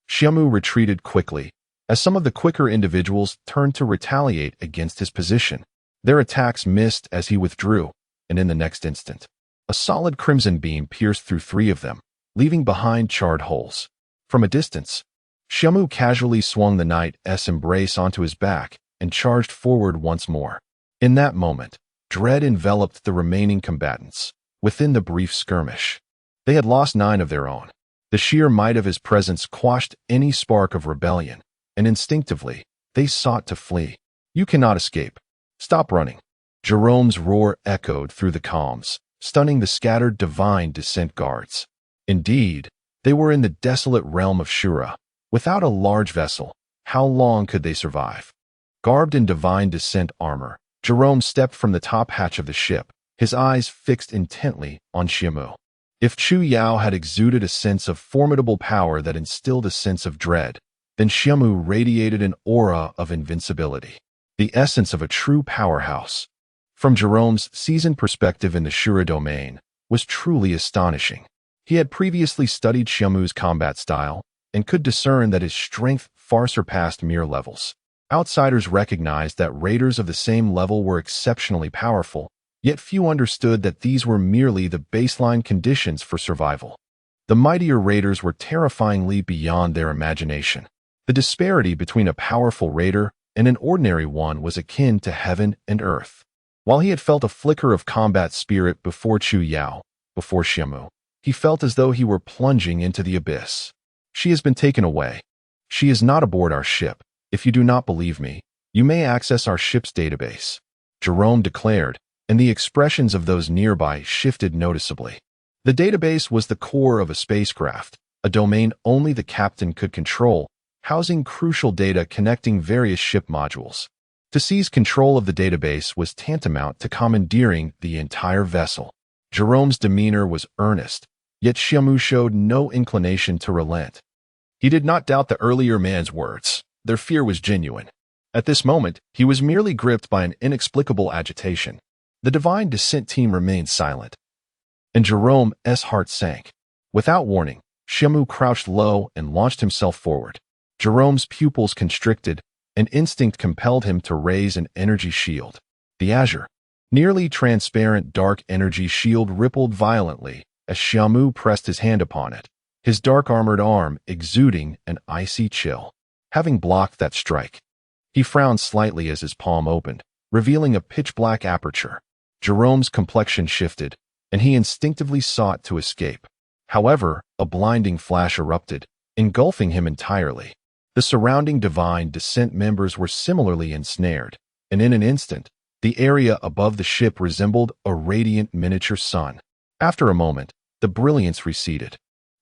Xia Mu retreated quickly, as some of the quicker individuals turned to retaliate against his position. Their attacks missed as he withdrew, and in the next instant, a solid crimson beam pierced through 3 of them, leaving behind charred holes. From a distance, Xia Mu casually swung the knight's embrace onto his back and charged forward once more. In that moment, dread enveloped the remaining combatants. Within the brief skirmish, they had lost 9 of their own. The sheer might of his presence quashed any spark of rebellion, and instinctively, they sought to flee. "You cannot escape. Stop running." Jerome's roar echoed through the calms, stunning the scattered divine descent guards. Indeed, they were in the desolate realm of Shura. Without a large vessel, how long could they survive? Garbed in divine descent armor, Jerome stepped from the top hatch of the ship, his eyes fixed intently on Xia Mu. If Chu Yao had exuded a sense of formidable power that instilled a sense of dread, then Xia Mu radiated an aura of invincibility, the essence of a true powerhouse. From Jerome's seasoned perspective in the Shura domain, was truly astonishing. He had previously studied Xia Mu's combat style and could discern that his strength far surpassed mere levels. Outsiders recognized that raiders of the same level were exceptionally powerful, yet few understood that these were merely the baseline conditions for survival. The mightier raiders were terrifyingly beyond their imagination. The disparity between a powerful raider and an ordinary one was akin to heaven and earth. While he had felt a flicker of combat spirit before Chu Yao, before Xia Mu, he felt as though he were plunging into the abyss. "She has been taken away. She is not aboard our ship. If you do not believe me, you may access our ship's database," Jerome declared, and the expressions of those nearby shifted noticeably. The database was the core of a spacecraft, a domain only the captain could control, housing crucial data connecting various ship modules. To seize control of the database was tantamount to commandeering the entire vessel. Jerome's demeanor was earnest, yet Xia Mu showed no inclination to relent. He did not doubt the earlier man's words. Their fear was genuine. At this moment, he was merely gripped by an inexplicable agitation. The Divine Descent team remained silent, and Jerome's heart sank. Without warning, Xia Mu crouched low and launched himself forward. Jerome's pupils constricted, and instinct compelled him to raise an energy shield. The azure, nearly transparent dark energy shield rippled violently as Xia Mu pressed his hand upon it, his dark armored arm exuding an icy chill. Having blocked that strike, he frowned slightly as his palm opened, revealing a pitch-black aperture. Jerome's complexion shifted, and he instinctively sought to escape. However, a blinding flash erupted, engulfing him entirely. The surrounding divine descent members were similarly ensnared, and in an instant, the area above the ship resembled a radiant miniature sun. After a moment, the brilliance receded,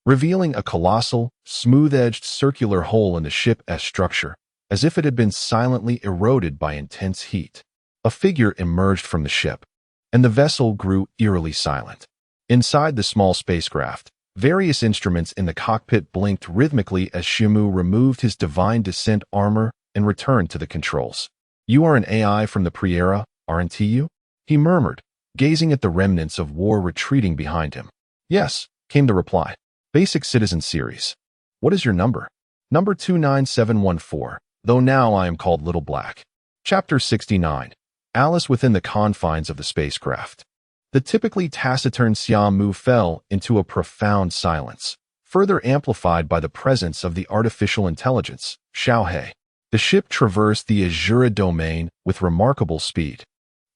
revealing a colossal, smooth-edged circular hole in the ship's structure, as if it had been silently eroded by intense heat. A figure emerged from the ship, and the vessel grew eerily silent. Inside the small spacecraft, various instruments in the cockpit blinked rhythmically as Xia Mu removed his divine descent armor and returned to the controls. "You are an AI from the pre-era, aren't you?" he murmured, gazing at the remnants of war retreating behind him. "Yes," came the reply. "Basic Citizen Series. What is your number?" "Number 29714, though now I am called Little Black." Chapter 69. Alice within the confines of the spacecraft. The typically taciturn Xia Mu fell into a profound silence, further amplified by the presence of the artificial intelligence, Xiaohe. The ship traversed the Azura domain with remarkable speed,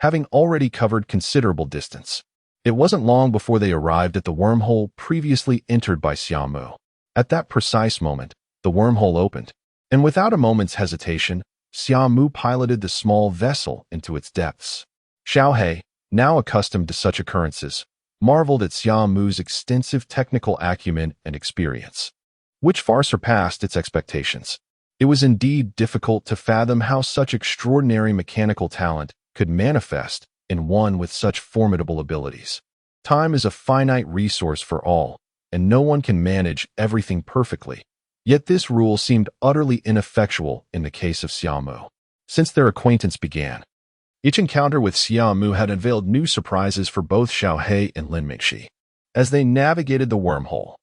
having already covered considerable distance. It wasn't long before they arrived at the wormhole previously entered by Xia Mu. At that precise moment, the wormhole opened, and without a moment's hesitation, Xia Mu piloted the small vessel into its depths. Xiaohe, now accustomed to such occurrences, marveled at Xia Mu's extensive technical acumen and experience, which far surpassed its expectations. It was indeed difficult to fathom how such extraordinary mechanical talent could manifest in one with such formidable abilities. Time is a finite resource for all, and no one can manage everything perfectly. Yet this rule seemed utterly ineffectual in the case of Xia Mu. Since their acquaintance began, each encounter with Xia Mu had unveiled new surprises for both Xiaohe and Lin Mingxi. As they navigated the wormhole,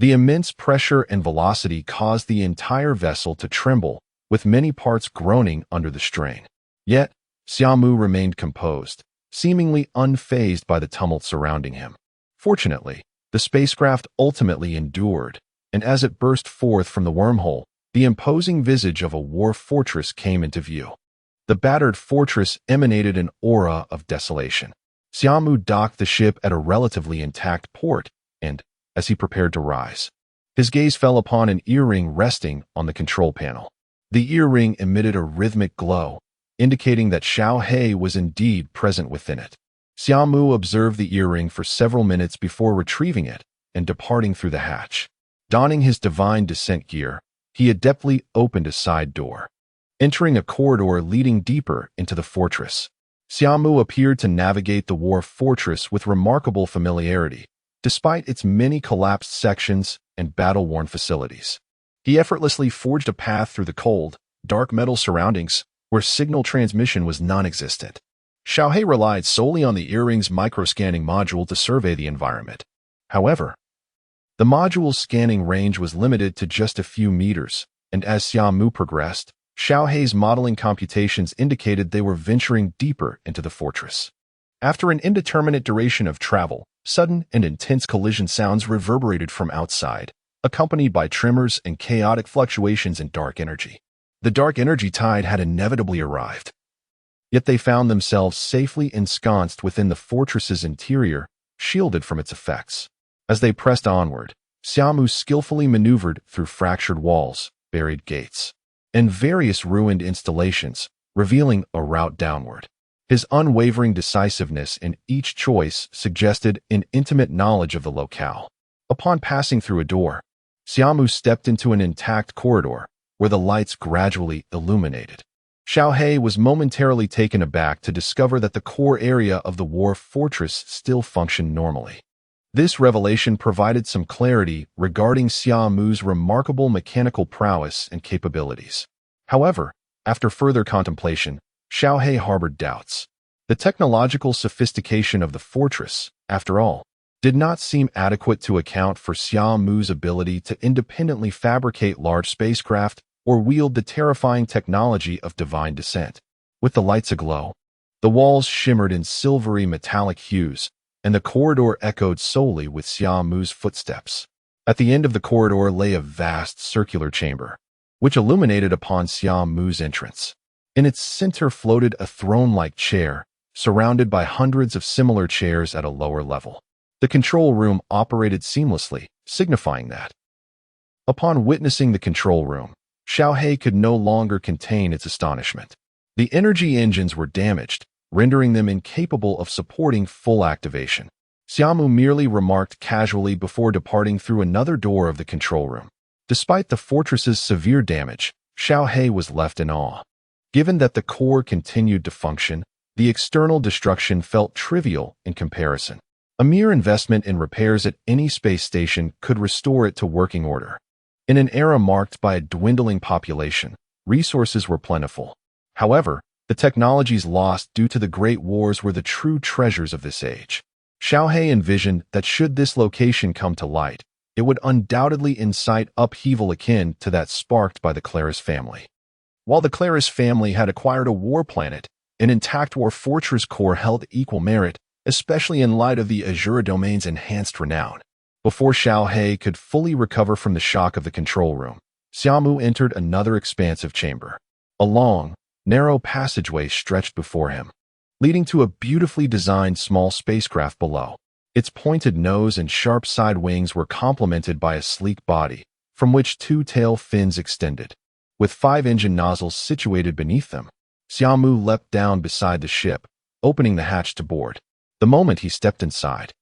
the immense pressure and velocity caused the entire vessel to tremble, with many parts groaning under the strain. Yet, Xia Mu remained composed, seemingly unfazed by the tumult surrounding him. Fortunately, the spacecraft ultimately endured, and as it burst forth from the wormhole, the imposing visage of a war fortress came into view. The battered fortress emanated an aura of desolation. Xia Mu docked the ship at a relatively intact port, and, as he prepared to rise, his gaze fell upon an earring resting on the control panel. The earring emitted a rhythmic glow, indicating that Xiaohe was indeed present within it. Xia Mu observed the earring for several minutes before retrieving it and departing through the hatch. Donning his divine descent gear, he adeptly opened a side door, entering a corridor leading deeper into the fortress. Xia Mu appeared to navigate the war fortress with remarkable familiarity, despite its many collapsed sections and battle-worn facilities. He effortlessly forged a path through the cold, dark metal surroundings where signal transmission was non-existent. Xiaohe relied solely on the earring's microscanning module to survey the environment. However, the module's scanning range was limited to just a few meters, and as Xia Mu progressed, Xiaohe's modeling computations indicated they were venturing deeper into the fortress. After an indeterminate duration of travel, sudden and intense collision sounds reverberated from outside, accompanied by tremors and chaotic fluctuations in dark energy. The dark energy tide had inevitably arrived. Yet they found themselves safely ensconced within the fortress's interior, shielded from its effects. As they pressed onward, Xia Mu skillfully maneuvered through fractured walls, buried gates, and various ruined installations, revealing a route downward. His unwavering decisiveness in each choice suggested an intimate knowledge of the locale. Upon passing through a door, Xia Mu stepped into an intact corridor, where the lights gradually illuminated. Xiaohe was momentarily taken aback to discover that the core area of the war fortress still functioned normally. This revelation provided some clarity regarding Xia Mu's remarkable mechanical prowess and capabilities. However, after further contemplation, Xiaohe harbored doubts. The technological sophistication of the fortress, after all, did not seem adequate to account for Xia Mu's ability to independently fabricate large spacecraft or wield the terrifying technology of divine descent. With the lights aglow, the walls shimmered in silvery metallic hues, and the corridor echoed solely with Xia Mu's footsteps. At the end of the corridor lay a vast circular chamber, which illuminated upon Xia Mu's entrance. In its center floated a throne-like chair, surrounded by hundreds of similar chairs at a lower level. The control room operated seamlessly, signifying that. Upon witnessing the control room, Xiaohe could no longer contain its astonishment. The energy engines were damaged, rendering them incapable of supporting full activation. Xia Mu merely remarked casually before departing through another door of the control room. Despite the fortress's severe damage, Xiaohe was left in awe. Given that the core continued to function, the external destruction felt trivial in comparison. A mere investment in repairs at any space station could restore it to working order. In an era marked by a dwindling population, resources were plentiful. However, the technologies lost due to the Great Wars were the true treasures of this age. Xiaohe envisioned that should this location come to light, it would undoubtedly incite upheaval akin to that sparked by the Claris family. While the Claris family had acquired a war planet, an intact war fortress core held equal merit, especially in light of the Azura domain's enhanced renown. Before Xiao He could fully recover from the shock of the control room, Xia Mu entered another expansive chamber. A long, narrow passageway stretched before him, leading to a beautifully designed small spacecraft below. Its pointed nose and sharp side wings were complemented by a sleek body, from which two tail fins extended. With 5 engine nozzles situated beneath them, Xia Mu leapt down beside the ship, opening the hatch to board. The moment he stepped inside,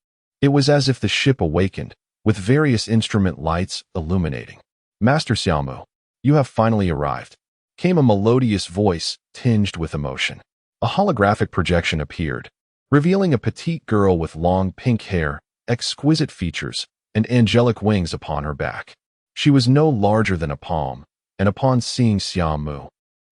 it was as if the ship awakened, with various instrument lights illuminating. "Master Xia Mu, you have finally arrived," came a melodious voice tinged with emotion. A holographic projection appeared, revealing a petite girl with long pink hair, exquisite features, and angelic wings upon her back. She was no larger than a palm, and upon seeing Xia Mu,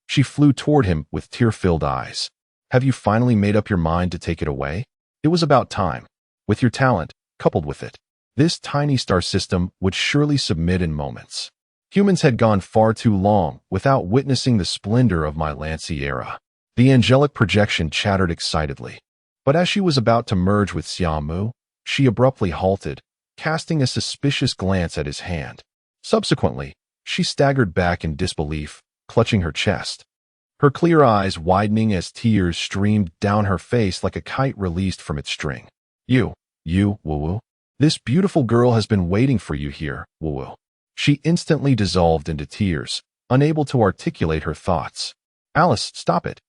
she flew toward him with tear-filled eyes. "Have you finally made up your mind to take it away? It was about time. With your talent, coupled with it, this tiny star system would surely submit in moments. Humans had gone far too long without witnessing the splendor of my Lancy era." The angelic projection chattered excitedly, but as she was about to merge with Xia Mu, she abruptly halted, casting a suspicious glance at his hand. Subsequently, she staggered back in disbelief, clutching her chest, her clear eyes widening as tears streamed down her face like a kite released from its string. You, Wu-Wu. This beautiful girl has been waiting for you here, Wu-Wu." She instantly dissolved into tears, unable to articulate her thoughts. "Alice, stop it."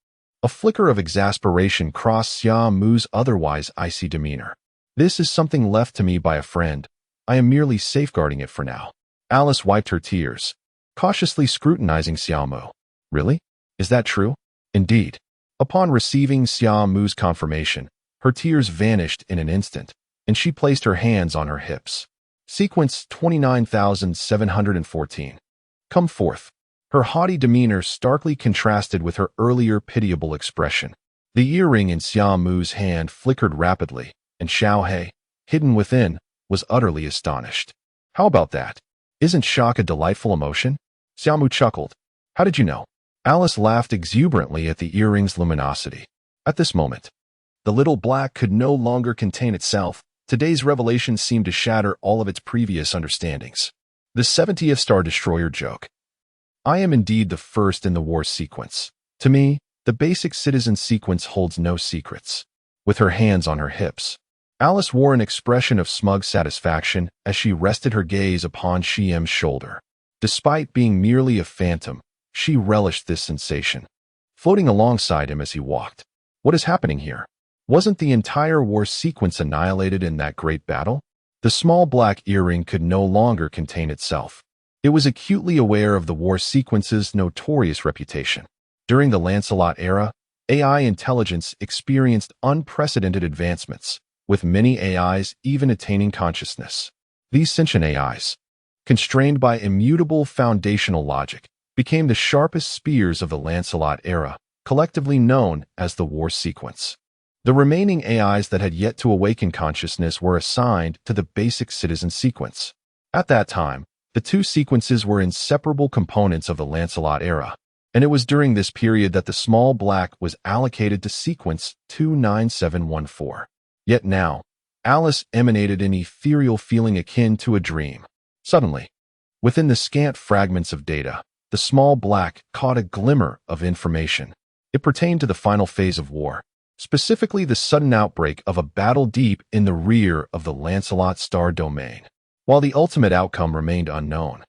A flicker of exasperation crossed Xia Mu's otherwise icy demeanor. "This is something left to me by a friend. I am merely safeguarding it for now." Alice wiped her tears, cautiously scrutinizing Xia Mu. "Really? Is that true?" "Indeed." Upon receiving Xia Mu's confirmation, her tears vanished in an instant, and she placed her hands on her hips. Sequence 29714. "Come forth." Her haughty demeanor starkly contrasted with her earlier pitiable expression. The earring in Xia Mu's hand flickered rapidly, and Xiao He, hidden within, was utterly astonished. "How about that? Isn't shock a delightful emotion?" Xia Mu chuckled. "How did you know?" Alice laughed exuberantly at the earring's luminosity. At this moment, the little black could no longer contain itself. Today's revelation seemed to shatter all of its previous understandings. The 70th Star Destroyer joke. "I am indeed the first in the war sequence. To me, the basic citizen sequence holds no secrets." With her hands on her hips, Alice wore an expression of smug satisfaction as she rested her gaze upon Xia Mu's shoulder. Despite being merely a phantom, she relished this sensation, floating alongside him as he walked. "What is happening here? Wasn't the entire war sequence annihilated in that great battle?" The small black earring could no longer contain itself. It was acutely aware of the war sequence's notorious reputation. During the Lancelot era, AI intelligence experienced unprecedented advancements, with many AIs even attaining consciousness. These sentient AIs, constrained by immutable foundational logic, became the sharpest spears of the Lancelot era, collectively known as the war sequence. The remaining AIs that had yet to awaken consciousness were assigned to the basic citizen sequence. At that time, the two sequences were inseparable components of the Lancelot era, and it was during this period that the small black was allocated to sequence 29714. Yet now, Alice emanated an ethereal feeling akin to a dream. Suddenly, within the scant fragments of data, the small black caught a glimmer of information. It pertained to the final phase of war, specifically the sudden outbreak of a battle deep in the rear of the Lancelot star domain. While the ultimate outcome remained unknown,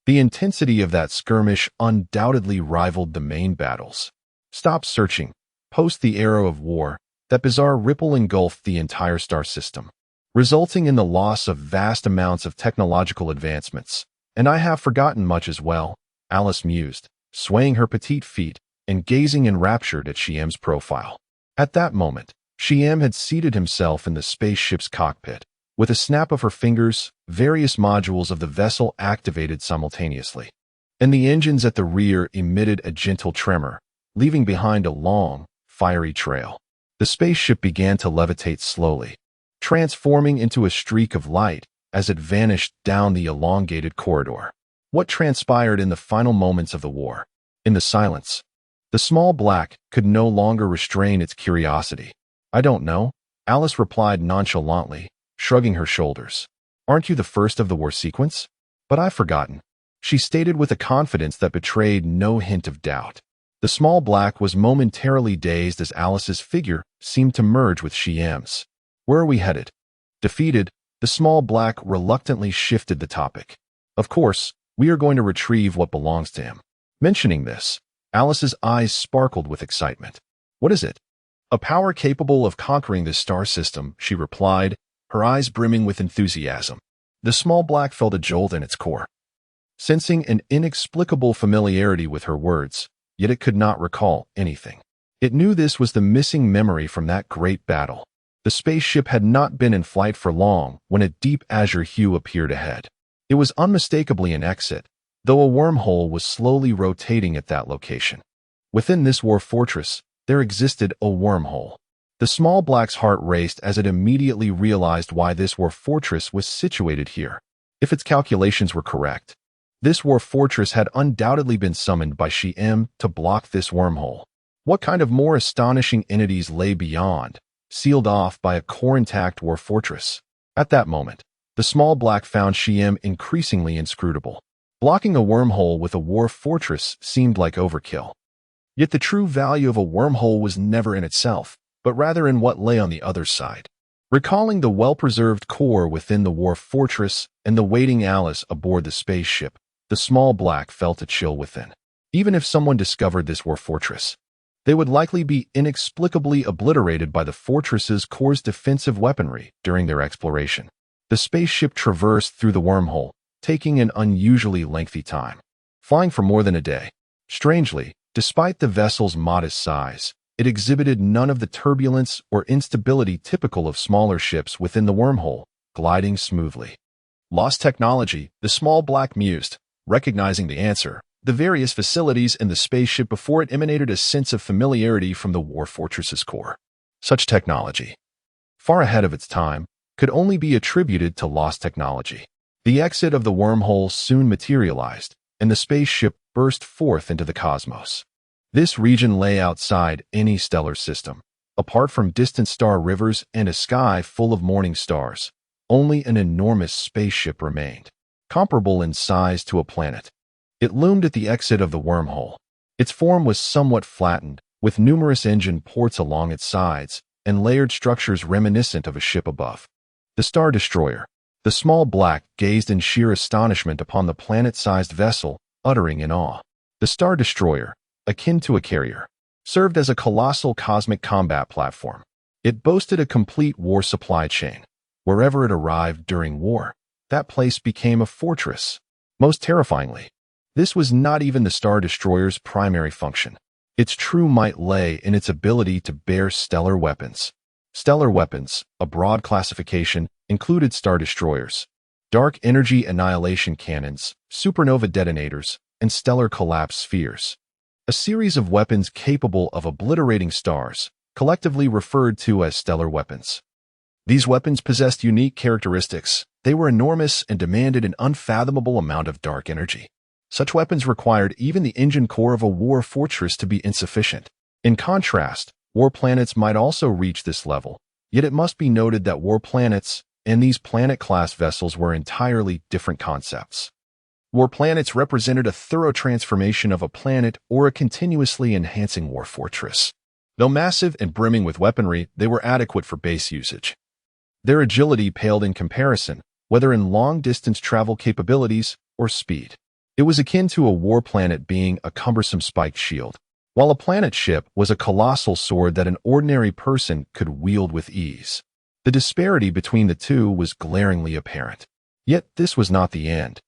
the intensity of that skirmish undoubtedly rivaled the main battles. Stop searching. Post the arrow of war, that bizarre ripple engulfed the entire star system, resulting in the loss of vast amounts of technological advancements. "And I have forgotten much as well," Alice mused, swaying her petite feet and gazing enraptured at Xia's profile. At that moment, Xia had seated himself in the spaceship's cockpit. With a snap of her fingers, various modules of the vessel activated simultaneously, and the engines at the rear emitted a gentle tremor, leaving behind a long, fiery trail. The spaceship began to levitate slowly, transforming into a streak of light as it vanished down the elongated corridor. What transpired in the final moments of the war? In the silence, the small black could no longer restrain its curiosity. "I don't know," Alice replied nonchalantly, shrugging her shoulders. "Aren't you the first of the war sequence?" "But I've forgotten," she stated with a confidence that betrayed no hint of doubt. The small black was momentarily dazed as Alice's figure seemed to merge with Xia Mu's. "Where are we headed?" Defeated, the small black reluctantly shifted the topic. "Of course, we are going to retrieve what belongs to him." Mentioning this, Alice's eyes sparkled with excitement. "What is it?" "A power capable of conquering this star system," she replied, her eyes brimming with enthusiasm. The small black felt a jolt in its core, sensing an inexplicable familiarity with her words, yet it could not recall anything. It knew this was the missing memory from that great battle. The spaceship had not been in flight for long when a deep azure hue appeared ahead. It was unmistakably an exit, though a wormhole was slowly rotating at that location. Within this war fortress, there existed a wormhole. The small black's heart raced as it immediately realized why this war fortress was situated here. If its calculations were correct, this war fortress had undoubtedly been summoned by Xia Mu to block this wormhole. What kind of more astonishing entities lay beyond, sealed off by a core-intact war fortress? At that moment, the small black found Xia Mu increasingly inscrutable. Blocking a wormhole with a war fortress seemed like overkill. Yet the true value of a wormhole was never in itself, but rather in what lay on the other side. Recalling the well-preserved core within the war fortress and the waiting Alice aboard the spaceship, the small black felt a chill within. Even if someone discovered this war fortress, they would likely be inexplicably obliterated by the fortress's core's defensive weaponry during their exploration. The spaceship traversed through the wormhole, taking an unusually lengthy time, flying for more than a day. Strangely, despite the vessel's modest size, it exhibited none of the turbulence or instability typical of smaller ships within the wormhole, gliding smoothly. "Lost technology," the small black mused, recognizing the answer. The various facilities in the spaceship before it emanated a sense of familiarity from the war fortress's core. Such technology, far ahead of its time, could only be attributed to lost technology. The exit of the wormhole soon materialized, and the spaceship burst forth into the cosmos. This region lay outside any stellar system. Apart from distant star rivers and a sky full of morning stars, only an enormous spaceship remained, comparable in size to a planet. It loomed at the exit of the wormhole. Its form was somewhat flattened, with numerous engine ports along its sides and layered structures reminiscent of a ship above. The Star Destroyer. The small black gazed in sheer astonishment upon the planet-sized vessel, uttering in awe. The Star Destroyer, akin to a carrier, served as a colossal cosmic combat platform. It boasted a complete war supply chain. Wherever it arrived during war, that place became a fortress. Most terrifyingly, this was not even the Star Destroyer's primary function. Its true might lay in its ability to bear stellar weapons. Stellar weapons, a broad classification, included Star Destroyers, dark energy annihilation cannons, supernova detonators, and stellar collapse spheres. A series of weapons capable of obliterating stars, collectively referred to as stellar weapons. These weapons possessed unique characteristics. They were enormous and demanded an unfathomable amount of dark energy. Such weapons required even the engine core of a war fortress to be insufficient. In contrast, war planets might also reach this level, yet it must be noted that war planets and these planet-class vessels were entirely different concepts. War planets represented a thorough transformation of a planet or a continuously enhancing war fortress. Though massive and brimming with weaponry, they were adequate for base usage. Their agility paled in comparison, whether in long-distance travel capabilities or speed. It was akin to a war planet being a cumbersome spiked shield, while a planet ship was a colossal sword that an ordinary person could wield with ease. The disparity between the two was glaringly apparent. Yet this was not the end.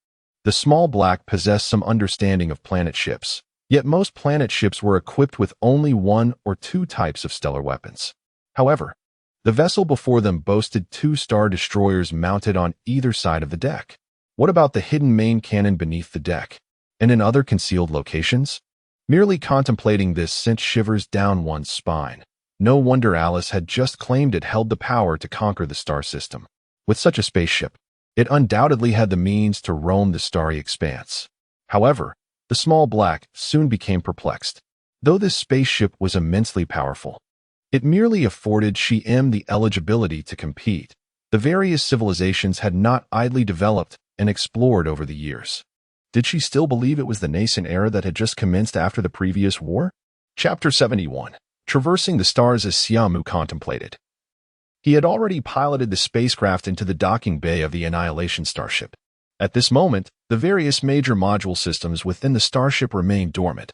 The small black possessed some understanding of planet ships, yet most planet ships were equipped with only one or two types of stellar weapons. However, the vessel before them boasted 2 Star Destroyers mounted on either side of the deck. What about the hidden main cannon beneath the deck, and in other concealed locations? Merely contemplating this sent shivers down one's spine. No wonder Alice had just claimed it held the power to conquer the star system. With such a spaceship, it undoubtedly had the means to roam the starry expanse. However, The small black soon became perplexed. Though this spaceship was immensely powerful, it merely afforded Xia Mu the eligibility to compete. The various civilizations had not idly developed and explored over the years. Did she still believe it was the nascent era that had just commenced after the previous war? Chapter 71. Traversing the stars as Xia Mu contemplated. He had already piloted the spacecraft into the docking bay of the Annihilation starship. At this moment, the various major module systems within the starship remained dormant.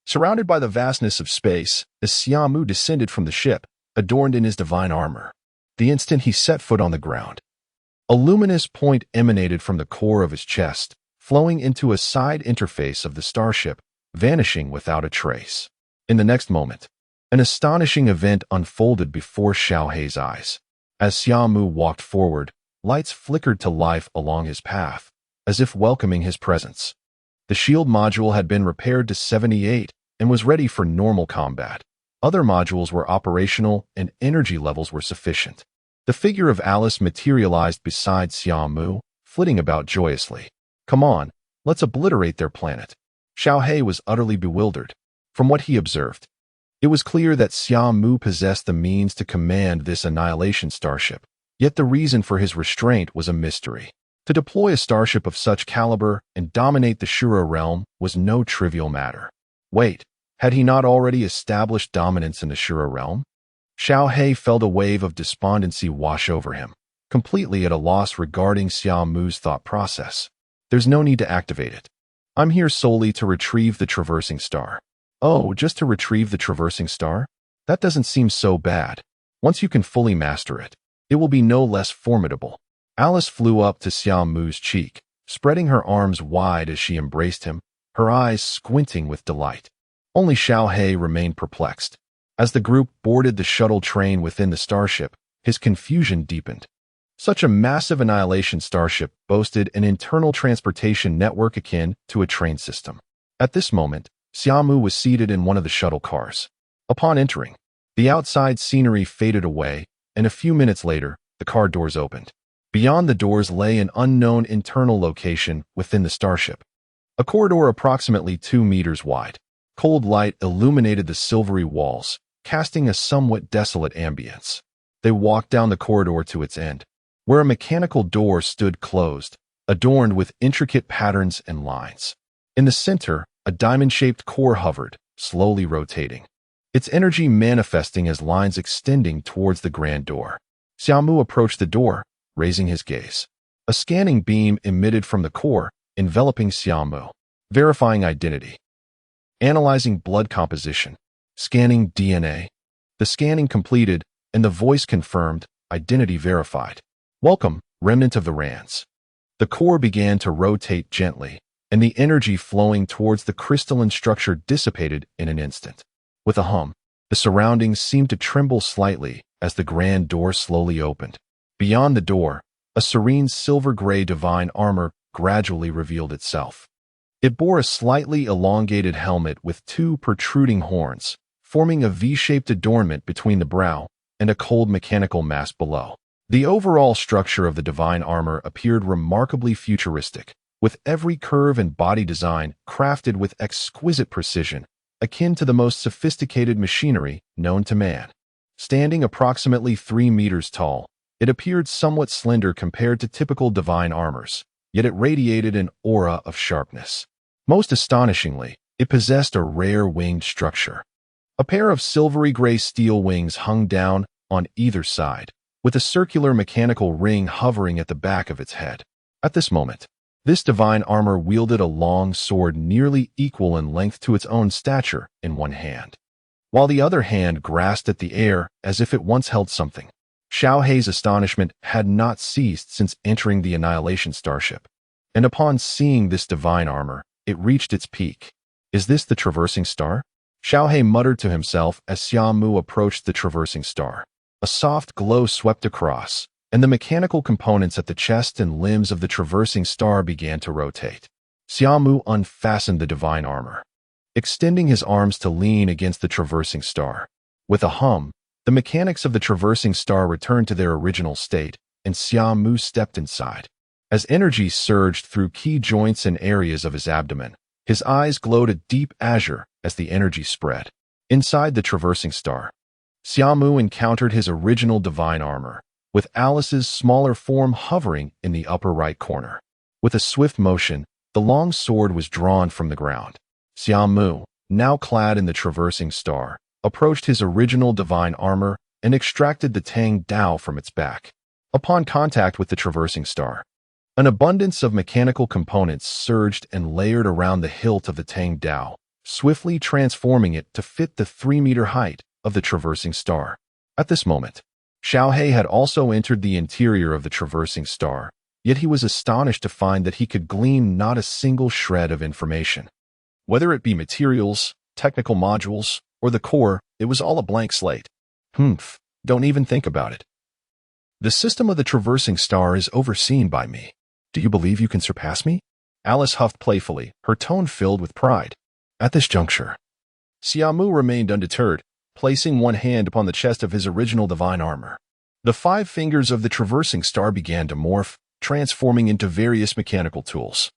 Surrounded by the vastness of space, as Xia Mu descended from the ship, adorned in his divine armor, the instant he set foot on the ground, a luminous point emanated from the core of his chest, flowing into a side interface of the starship, vanishing without a trace. In the next moment, an astonishing event unfolded before Xiaohei's eyes. As Xia Mu walked forward, lights flickered to life along his path, as if welcoming his presence. The shield module had been repaired to 78 and was ready for normal combat. Other modules were operational and energy levels were sufficient. The figure of Alice materialized beside Xia Mu, flitting about joyously. Come on, let's obliterate their planet. Xiaohei was utterly bewildered. From what he observed, it was clear that Xia Mu possessed the means to command this Annihilation starship, yet the reason for his restraint was a mystery. To deploy a starship of such caliber and dominate the Shura realm was no trivial matter. Wait, had he not already established dominance in the Shura realm? Xiaohei felt a wave of despondency wash over him, completely at a loss regarding Xia Mu's thought process. There's no need to activate it. I'm here solely to retrieve the traversing star. Oh, just to retrieve the traversing star? That doesn't seem so bad. Once you can fully master it, it will be no less formidable. Alice flew up to Xia Mu's cheek, spreading her arms wide as she embraced him, her eyes squinting with delight. Only Xiaohei remained perplexed. As the group boarded the shuttle train within the starship, his confusion deepened. Such a massive Annihilation starship boasted an internal transportation network akin to a train system. At this moment, Xia Mu was seated in one of the shuttle cars. Upon entering, the outside scenery faded away, and a few minutes later, the car doors opened. Beyond the doors lay an unknown internal location within the starship. A corridor approximately 2 meters wide. Cold light illuminated the silvery walls, casting a somewhat desolate ambience. They walked down the corridor to its end, where a mechanical door stood closed, adorned with intricate patterns and lines. In the center, a diamond-shaped core hovered, slowly rotating, its energy manifesting as lines extending towards the grand door. Xia Mu approached the door, raising his gaze. A scanning beam emitted from the core, enveloping Xia Mu, verifying identity. Analyzing blood composition. Scanning DNA. The scanning completed, and the voice confirmed, identity verified. Welcome, remnant of the Rands. The core began to rotate gently, and the energy flowing towards the crystalline structure dissipated in an instant. With a hum, the surroundings seemed to tremble slightly as the grand door slowly opened. Beyond the door, a serene silver-gray divine armor gradually revealed itself. It bore a slightly elongated helmet with 2 protruding horns, forming a V-shaped adornment between the brow and a cold mechanical mass below. The overall structure of the divine armor appeared remarkably futuristic, with every curve and body design crafted with exquisite precision, akin to the most sophisticated machinery known to man. Standing approximately 3 meters tall, it appeared somewhat slender compared to typical divine armors, yet it radiated an aura of sharpness. Most astonishingly, it possessed a rare winged structure. A pair of silvery gray steel wings hung down on either side, with a circular mechanical ring hovering at the back of its head. At this moment, this divine armor wielded a long sword nearly equal in length to its own stature in one hand, while the other hand grasped at the air as if it once held something. Xiaohei's astonishment had not ceased since entering the Annihilation starship, and upon seeing this divine armor, it reached its peak. Is this the traversing star? Xiaohei muttered to himself as Xia Mu approached the traversing star. A soft glow swept across, and the mechanical components at the chest and limbs of the traversing star began to rotate. Xia Mu unfastened the divine armor, extending his arms to lean against the traversing star. With a hum, the mechanics of the traversing star returned to their original state, and Xia Mu stepped inside. As energy surged through key joints and areas of his abdomen, His eyes glowed a deep azure as the energy spread. Inside the traversing star, Xia Mu encountered his original divine armor, with Alice's smaller form hovering in the upper right corner. With a swift motion, the long sword was drawn from the ground. Xia Mu, now clad in the traversing star, approached his original divine armor and extracted the Tang Dao from its back. Upon contact with the traversing star, an abundance of mechanical components surged and layered around the hilt of the Tang Dao, swiftly transforming it to fit the 3-meter height of the traversing star. At this moment, Xiaohei had also entered the interior of the traversing star, yet he was astonished to find that he could glean not a single shred of information. Whether it be materials, technical modules, or the core, it was all a blank slate. Don't even think about it. The system of the traversing star is overseen by me. Do you believe you can surpass me? Alice huffed playfully, her tone filled with pride. At this juncture, Xia Mu remained undeterred, placing one hand upon the chest of his original divine armor. The 5 fingers of the traversing star began to morph, transforming into various mechanical tools,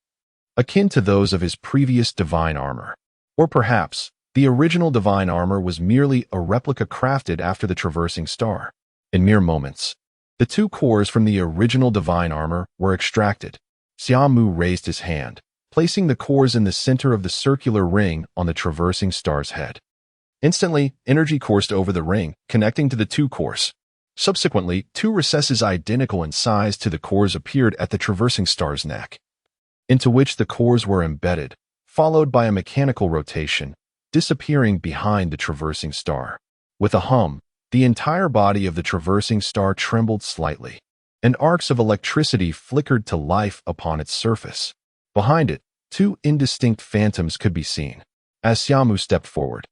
akin to those of his previous divine armor. Or perhaps, the original divine armor was merely a replica crafted after the traversing star. In mere moments, the 2 cores from the original divine armor were extracted. Xia Mu raised his hand, placing the cores in the center of the circular ring on the traversing star's head. Instantly, energy coursed over the ring, connecting to the 2 cores. Subsequently, 2 recesses identical in size to the cores appeared at the traversing star's neck, into which the cores were embedded, followed by a mechanical rotation, disappearing behind the traversing star. With a hum, the entire body of the traversing star trembled slightly, and arcs of electricity flickered to life upon its surface. Behind it, 2 indistinct phantoms could be seen. As Xia Mu stepped forward,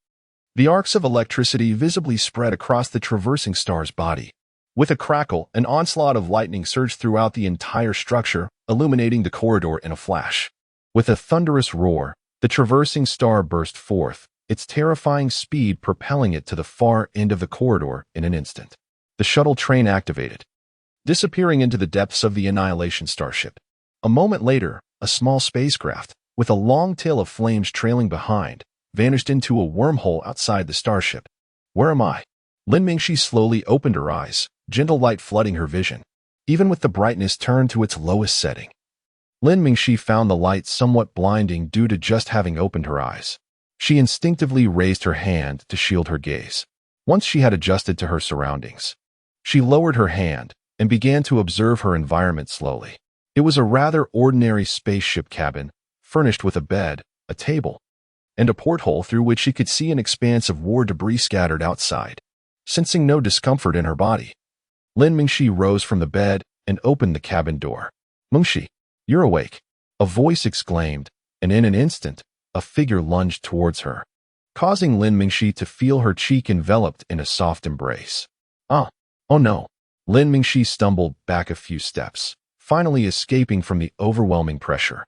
the arcs of electricity visibly spread across the traversing star's body. With a crackle, an onslaught of lightning surged throughout the entire structure, illuminating the corridor in a flash. With a thunderous roar, the traversing star burst forth, its terrifying speed propelling it to the far end of the corridor in an instant. The shuttle train activated, disappearing into the depths of the Annihilation starship. A moment later, a small spacecraft, with a long tail of flames trailing behind, vanished into a wormhole outside the starship. Where am I? Lin Mingxi slowly opened her eyes, gentle light flooding her vision, even with the brightness turned to its lowest setting. Lin Mingxi found the light somewhat blinding due to just having opened her eyes. She instinctively raised her hand to shield her gaze. Once she had adjusted to her surroundings, she lowered her hand and began to observe her environment slowly. It was a rather ordinary spaceship cabin, furnished with a bed, a table, and a porthole through which she could see an expanse of war debris scattered outside. Sensing no discomfort in her body, Lin Mingxi rose from the bed and opened the cabin door. "Mingxi, you're awake," a voice exclaimed, and in an instant, a figure lunged towards her, causing Lin Mingxi to feel her cheek enveloped in a soft embrace. Oh no. Lin Mingxi stumbled back a few steps, finally escaping from the overwhelming pressure,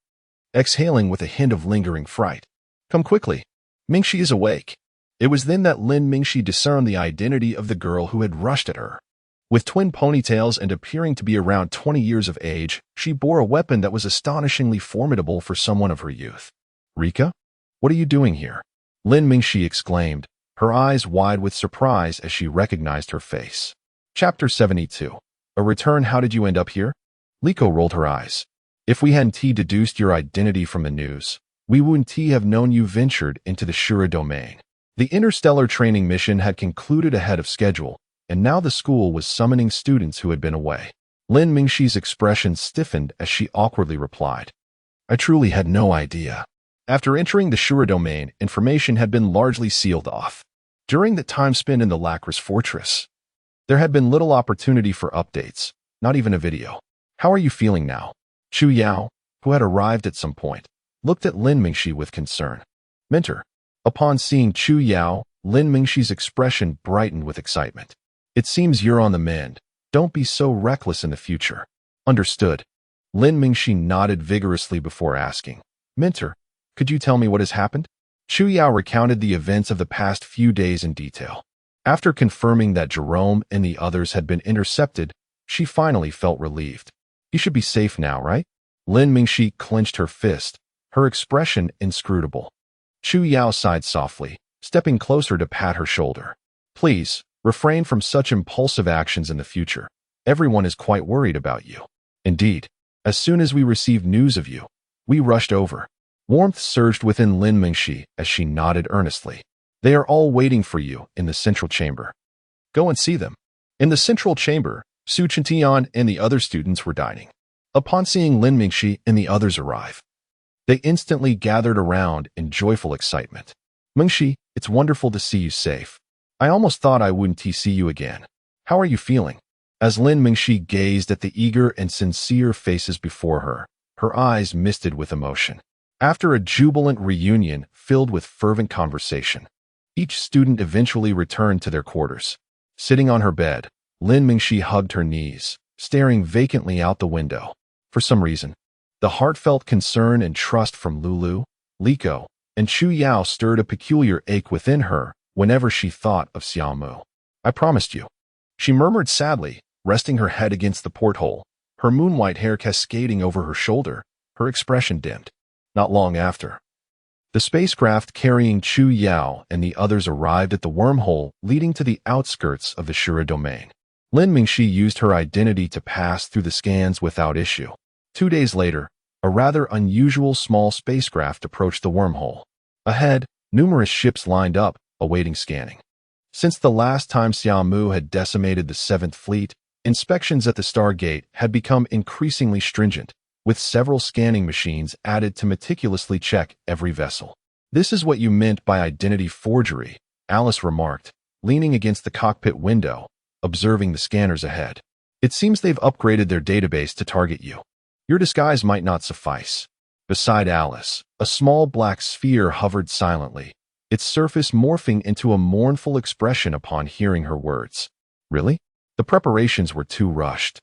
exhaling with a hint of lingering fright. "Come quickly. Mingxi is awake." It was then that Lin Mingxi discerned the identity of the girl who had rushed at her. With twin ponytails and appearing to be around 20 years of age, she bore a weapon that was astonishingly formidable for someone of her youth. "Rika? What are you doing here?" Lin Mingxi exclaimed, her eyes wide with surprise as she recognized her face. Chapter 72. A return. How did you end up here? Liko rolled her eyes. "If we hadn't deduced your identity from the news, we wouldn't have known you ventured into the Shura domain." The interstellar training mission had concluded ahead of schedule, and now the school was summoning students who had been away. Lin Mingxi's expression stiffened as she awkwardly replied, "I truly had no idea." After entering the Shura domain, information had been largely sealed off. During the time spent in the Lacris fortress, there had been little opportunity for updates, not even a video. "How are you feeling now?" Chu Yao, who had arrived at some point, looked at Lin Mingxi with concern. "Mentor." Upon seeing Chu Yao, Lin Mingxi's expression brightened with excitement. "It seems you're on the mend. Don't be so reckless in the future." "Understood." Lin Mingxi nodded vigorously before asking, "Mentor, could you tell me what has happened?" Chu Yao recounted the events of the past few days in detail. After confirming that Jerome and the others had been intercepted, she finally felt relieved. "You should be safe now, right?" Lin Mingxi clenched her fist, her expression inscrutable. Chu Yao sighed softly, stepping closer to pat her shoulder. Please, refrain from such impulsive actions in the future. Everyone is quite worried about you. Indeed, as soon as we received news of you, we rushed over. Warmth surged within Lin Mingxi as she nodded earnestly. They are all waiting for you in the central chamber. Go and see them. In the central chamber, Su Chintian and the other students were dining. Upon seeing Lin Mingxi and the others arrive, they instantly gathered around in joyful excitement. Mingxi, it's wonderful to see you safe. I almost thought I wouldn't see you again. How are you feeling? As Lin Mingxi gazed at the eager and sincere faces before her, her eyes misted with emotion. After a jubilant reunion filled with fervent conversation, each student eventually returned to their quarters. Sitting on her bed, Lin Mingxi hugged her knees, staring vacantly out the window. For some reason, the heartfelt concern and trust from Lulu, Liko, and Chu Yao stirred a peculiar ache within her whenever she thought of Xia Mu. I promised you, she murmured sadly, resting her head against the porthole, her moon-white hair cascading over her shoulder, her expression dimmed. Not long after, the spacecraft carrying Chu Yao and the others arrived at the wormhole leading to the outskirts of the Shura domain. Lin Mingxi used her identity to pass through the scans without issue. 2 days later, a rather unusual small spacecraft approached the wormhole. Ahead, numerous ships lined up, awaiting scanning. Since the last time Xia Mu had decimated the 7th Fleet, inspections at the Stargate had become increasingly stringent, with several scanning machines added to meticulously check every vessel. This is what you meant by identity forgery, Alice remarked, leaning against the cockpit window, observing the scanners ahead. It seems they've upgraded their database to target you. Your disguise might not suffice. Beside Alice, a small black sphere hovered silently, its surface morphing into a mournful expression upon hearing her words. Really? The preparations were too rushed.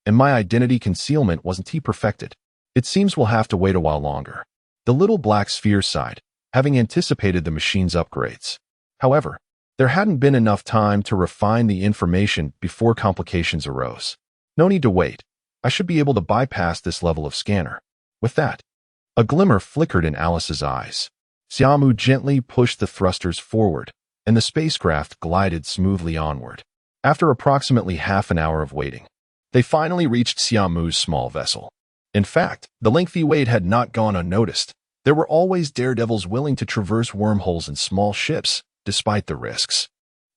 And my identity concealment wasn't perfected. It seems we'll have to wait a while longer. The little black sphere sighed, having anticipated the machine's upgrades. However, there hadn't been enough time to refine the information before complications arose. No need to wait. I should be able to bypass this level of scanner. With that, a glimmer flickered in Alice's eyes. Xia Mu gently pushed the thrusters forward, and the spacecraft glided smoothly onward. After approximately half an hour of waiting, they finally reached Xia Mu's small vessel. In fact, the lengthy wait had not gone unnoticed. There were always daredevils willing to traverse wormholes in small ships, despite the risks.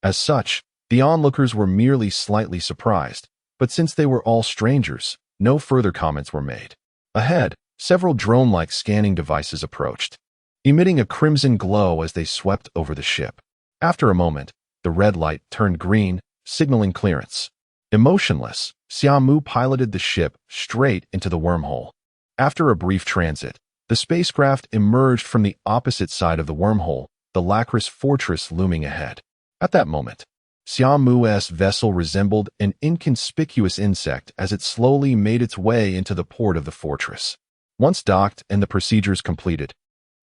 As such, the onlookers were merely slightly surprised, but since they were all strangers, no further comments were made. Ahead, several drone-like scanning devices approached, emitting a crimson glow as they swept over the ship. After a moment, the red light turned green, signaling clearance. Emotionless, Xia Mu piloted the ship straight into the wormhole. After a brief transit, the spacecraft emerged from the opposite side of the wormhole, the lachrous fortress looming ahead. At that moment, Xia Mu's vessel resembled an inconspicuous insect as it slowly made its way into the port of the fortress. Once docked and the procedures completed,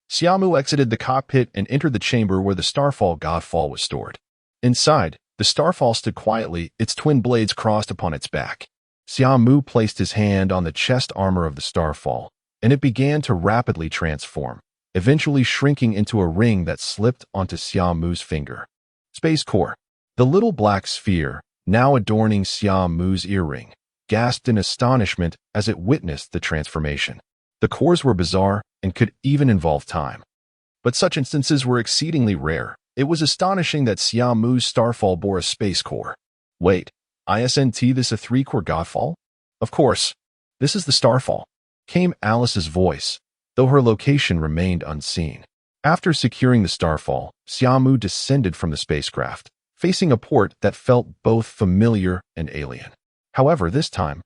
Xia Mu exited the cockpit and entered the chamber where the Starfall Godfall was stored. Inside, the Starfall stood quietly, its twin blades crossed upon its back. Xia Mu placed his hand on the chest armor of the Starfall, and it began to rapidly transform, eventually shrinking into a ring that slipped onto Xia Mu's finger. Space Core. The little black sphere, now adorning Xia Mu's earring, gasped in astonishment as it witnessed the transformation. The cores were bizarre and could even involve time. But such instances were exceedingly rare. It was astonishing that Xia Mu's Starfall bore a space core. Wait, Ascent, this a 3-core Godfall? Of course, this is the Starfall, came Alice's voice, though her location remained unseen. After securing the Starfall, Xia Mu descended from the spacecraft, facing a port that felt both familiar and alien. However, this time,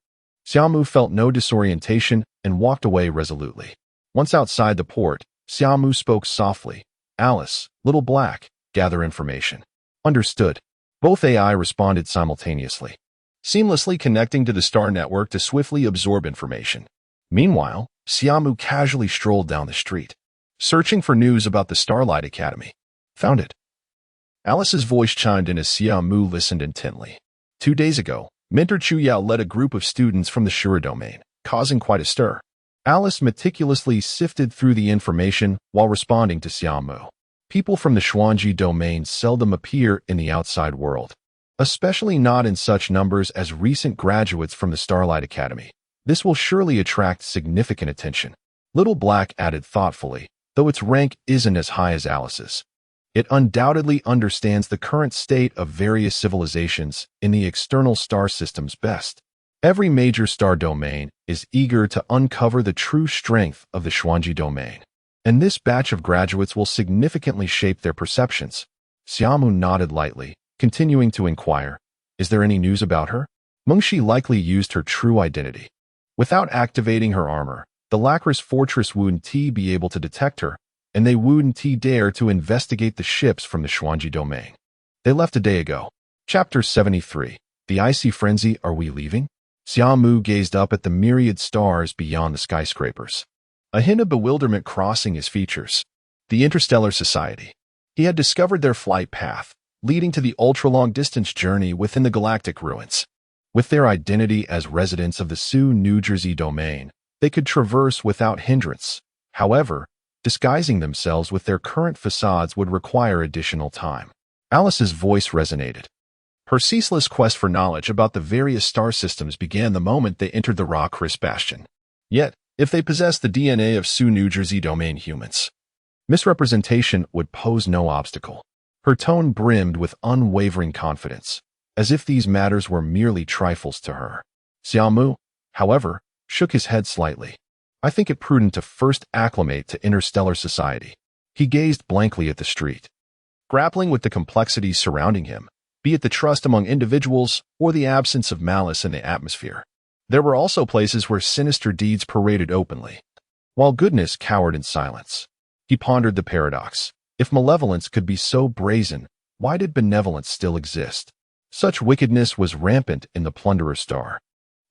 Xia Mu felt no disorientation and walked away resolutely. Once outside the port, Xia Mu spoke softly. Alice, Little Black, gather information. Understood. Both AI responded simultaneously, seamlessly connecting to the star network to swiftly absorb information. Meanwhile, Xia Mu casually strolled down the street, searching for news about the Starlight Academy. Found it. Alice's voice chimed in as Xia Mu listened intently. 2 days ago, Mentor Chu Yao led a group of students from the Shura domain, causing quite a stir. Alice meticulously sifted through the information while responding to Xia Mu. People from the Xuanji domain seldom appear in the outside world, especially not in such numbers as recent graduates from the Starlight Academy. This will surely attract significant attention. Little Black added thoughtfully, though its rank isn't as high as Alice's. It undoubtedly understands the current state of various civilizations in the external star systems best. Every major star domain is eager to uncover the true strength of the Xuanji domain, and this batch of graduates will significantly shape their perceptions. Xia Mu nodded lightly, continuing to inquire, "Is there any news about her?" Mengshi likely used her true identity. Without activating her armor, the Lacris Fortress wouldn't be able to detect her, and they wouldn't dare to investigate the ships from the Xuanji domain. They left a day ago. Chapter 73. The Icy Frenzy. Are we leaving? Xia Mu gazed up at the myriad stars beyond the skyscrapers, a hint of bewilderment crossing his features. The Interstellar Society. He had discovered their flight path, leading to the ultra-long-distance journey within the galactic ruins. With their identity as residents of the Sioux, New Jersey domain, they could traverse without hindrance. However, disguising themselves with their current facades would require additional time. Alice's voice resonated. Her ceaseless quest for knowledge about the various star systems began the moment they entered the Rock-Chris Bastion. Yet, if they possessed the DNA of Sioux, New Jersey domain humans, misrepresentation would pose no obstacle. Her tone brimmed with unwavering confidence, as if these matters were merely trifles to her. Xia Mu, however, shook his head slightly. I think it prudent to first acclimate to interstellar society. He gazed blankly at the street, grappling with the complexities surrounding him, be it the trust among individuals or the absence of malice in the atmosphere. There were also places where sinister deeds paraded openly, while goodness cowered in silence. He pondered the paradox. If malevolence could be so brazen, why did benevolence still exist? Such wickedness was rampant in the Plunderer Star,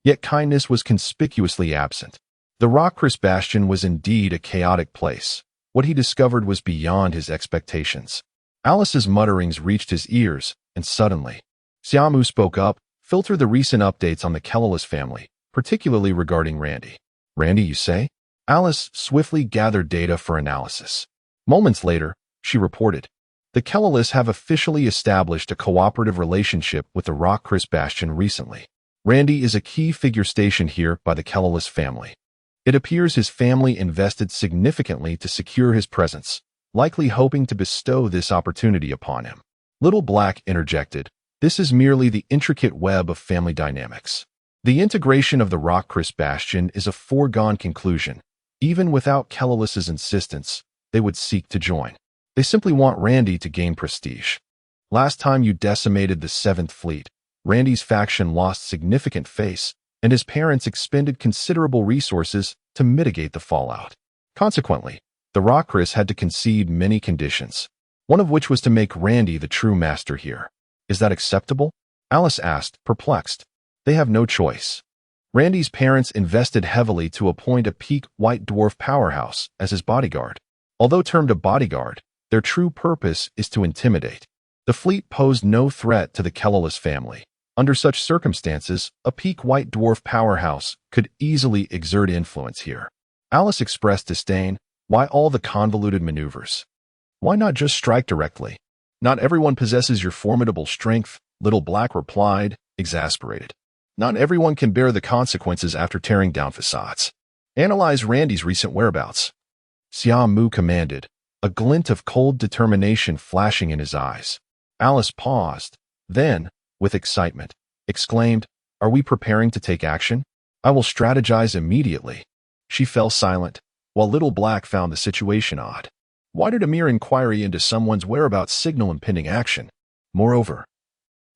yet kindness was conspicuously absent. The Rock-Chris Bastion was indeed a chaotic place. What he discovered was beyond his expectations. Alice's mutterings reached his ears, and suddenly, Xia Mu spoke up, "Filter the recent updates on the Kellilis family, particularly regarding Randy." "Randy, you say?" Alice swiftly gathered data for analysis. Moments later, she reported, "The Kellilis have officially established a cooperative relationship with the Rock-Chris Bastion recently. Randy is a key figure stationed here by the Kellilis family. It appears his family invested significantly to secure his presence, likely hoping to bestow this opportunity upon him." Little Black interjected, "This is merely the intricate web of family dynamics. The integration of the Rock-Chris Bastion is a foregone conclusion. Even without Kellilis's insistence, they would seek to join. They simply want Randy to gain prestige. Last time you decimated the 7th Fleet, Randy's faction lost significant face, and his parents expended considerable resources to mitigate the fallout. Consequently, the Rock-Chris had to concede many conditions, one of which was to make Randy the true master here. Is that acceptable?" Alice asked, perplexed. "They have no choice. Randy's parents invested heavily to appoint a peak white dwarf powerhouse as his bodyguard. Although termed a bodyguard, their true purpose is to intimidate. The fleet posed no threat to the Kellilis family. Under such circumstances, a peak white dwarf powerhouse could easily exert influence here." Alice expressed disdain. "Why all the convoluted maneuvers? Why not just strike directly?" "Not everyone possesses your formidable strength," Little Black replied, exasperated. "Not everyone can bear the consequences after tearing down facades. Analyze Randy's recent whereabouts." Xia Mu commanded, a glint of cold determination flashing in his eyes. Alice paused, then, with excitement, exclaimed, "Are we preparing to take action? I will strategize immediately." She fell silent, while Little Black found the situation odd. Why did a mere inquiry into someone's whereabouts signal impending action? Moreover,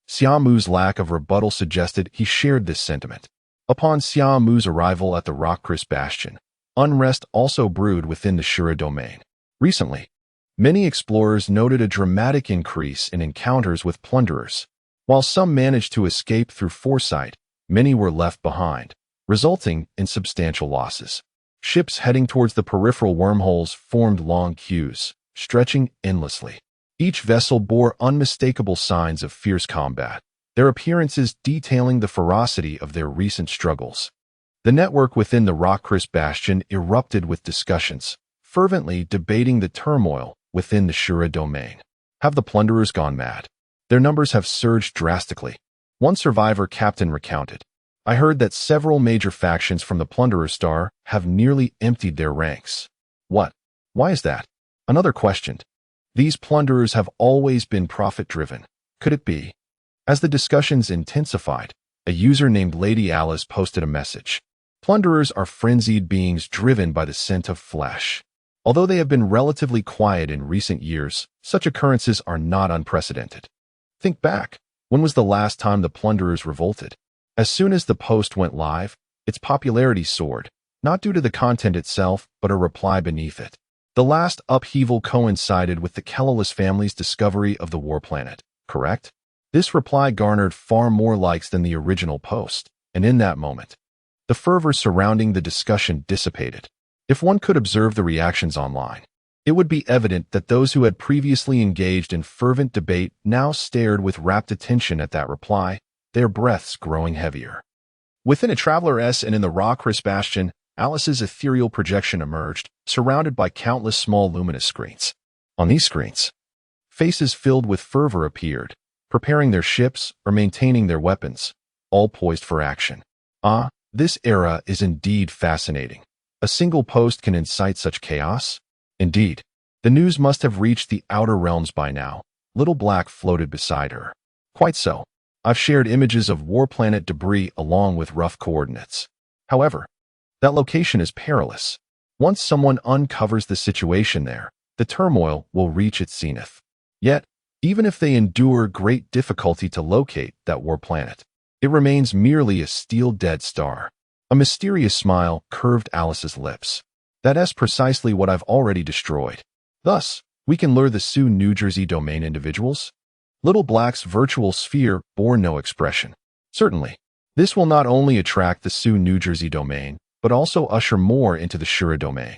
Xia Mu's lack of rebuttal suggested he shared this sentiment. Upon Xia Mu's arrival at the Rock-Chris Bastion, unrest also brewed within the Shura domain. Recently, many explorers noted a dramatic increase in encounters with plunderers. While some managed to escape through foresight, many were left behind, resulting in substantial losses. Ships heading towards the peripheral wormholes formed long queues, stretching endlessly. Each vessel bore unmistakable signs of fierce combat, their appearances detailing the ferocity of their recent struggles. The network within the Rockcris Bastion erupted with discussions, fervently debating the turmoil within the Shura domain. Have the plunderers gone mad? Their numbers have surged drastically. One survivor captain recounted, I heard that several major factions from the Plunderer Star have nearly emptied their ranks. What? Why is that? Another questioned. These plunderers have always been profit-driven. Could it be? As the discussions intensified, a user named Lady Alice posted a message. Plunderers are frenzied beings driven by the scent of flesh. Although they have been relatively quiet in recent years, such occurrences are not unprecedented. Think back. When was the last time the plunderers revolted? As soon as the post went live, its popularity soared, not due to the content itself, but a reply beneath it. The last upheaval coincided with the Kellolis family's discovery of the war planet, correct? This reply garnered far more likes than the original post, and in that moment, the fervor surrounding the discussion dissipated. If one could observe the reactions online, it would be evident that those who had previously engaged in fervent debate now stared with rapt attention at that reply, their breaths growing heavier. Within a Traveler S and in the Rockcris Bastion, Alice's ethereal projection emerged, surrounded by countless small luminous screens. On these screens, faces filled with fervor appeared, preparing their ships or maintaining their weapons, all poised for action. This era is indeed fascinating. A single post can incite such chaos? Indeed, the news must have reached the outer realms by now. Little Black floated beside her. Quite so. I've shared images of war planet debris along with rough coordinates. However, that location is perilous. Once someone uncovers the situation there, the turmoil will reach its zenith. Yet, even if they endure great difficulty to locate that war planet, it remains merely a steel dead star. A mysterious smile curved Alice's lips. That's precisely what I've already destroyed. Thus, we can lure the Sioux New Jersey domain individuals? Little Black's virtual sphere bore no expression. Certainly, this will not only attract the Sioux New Jersey domain, but also usher more into the Shura domain,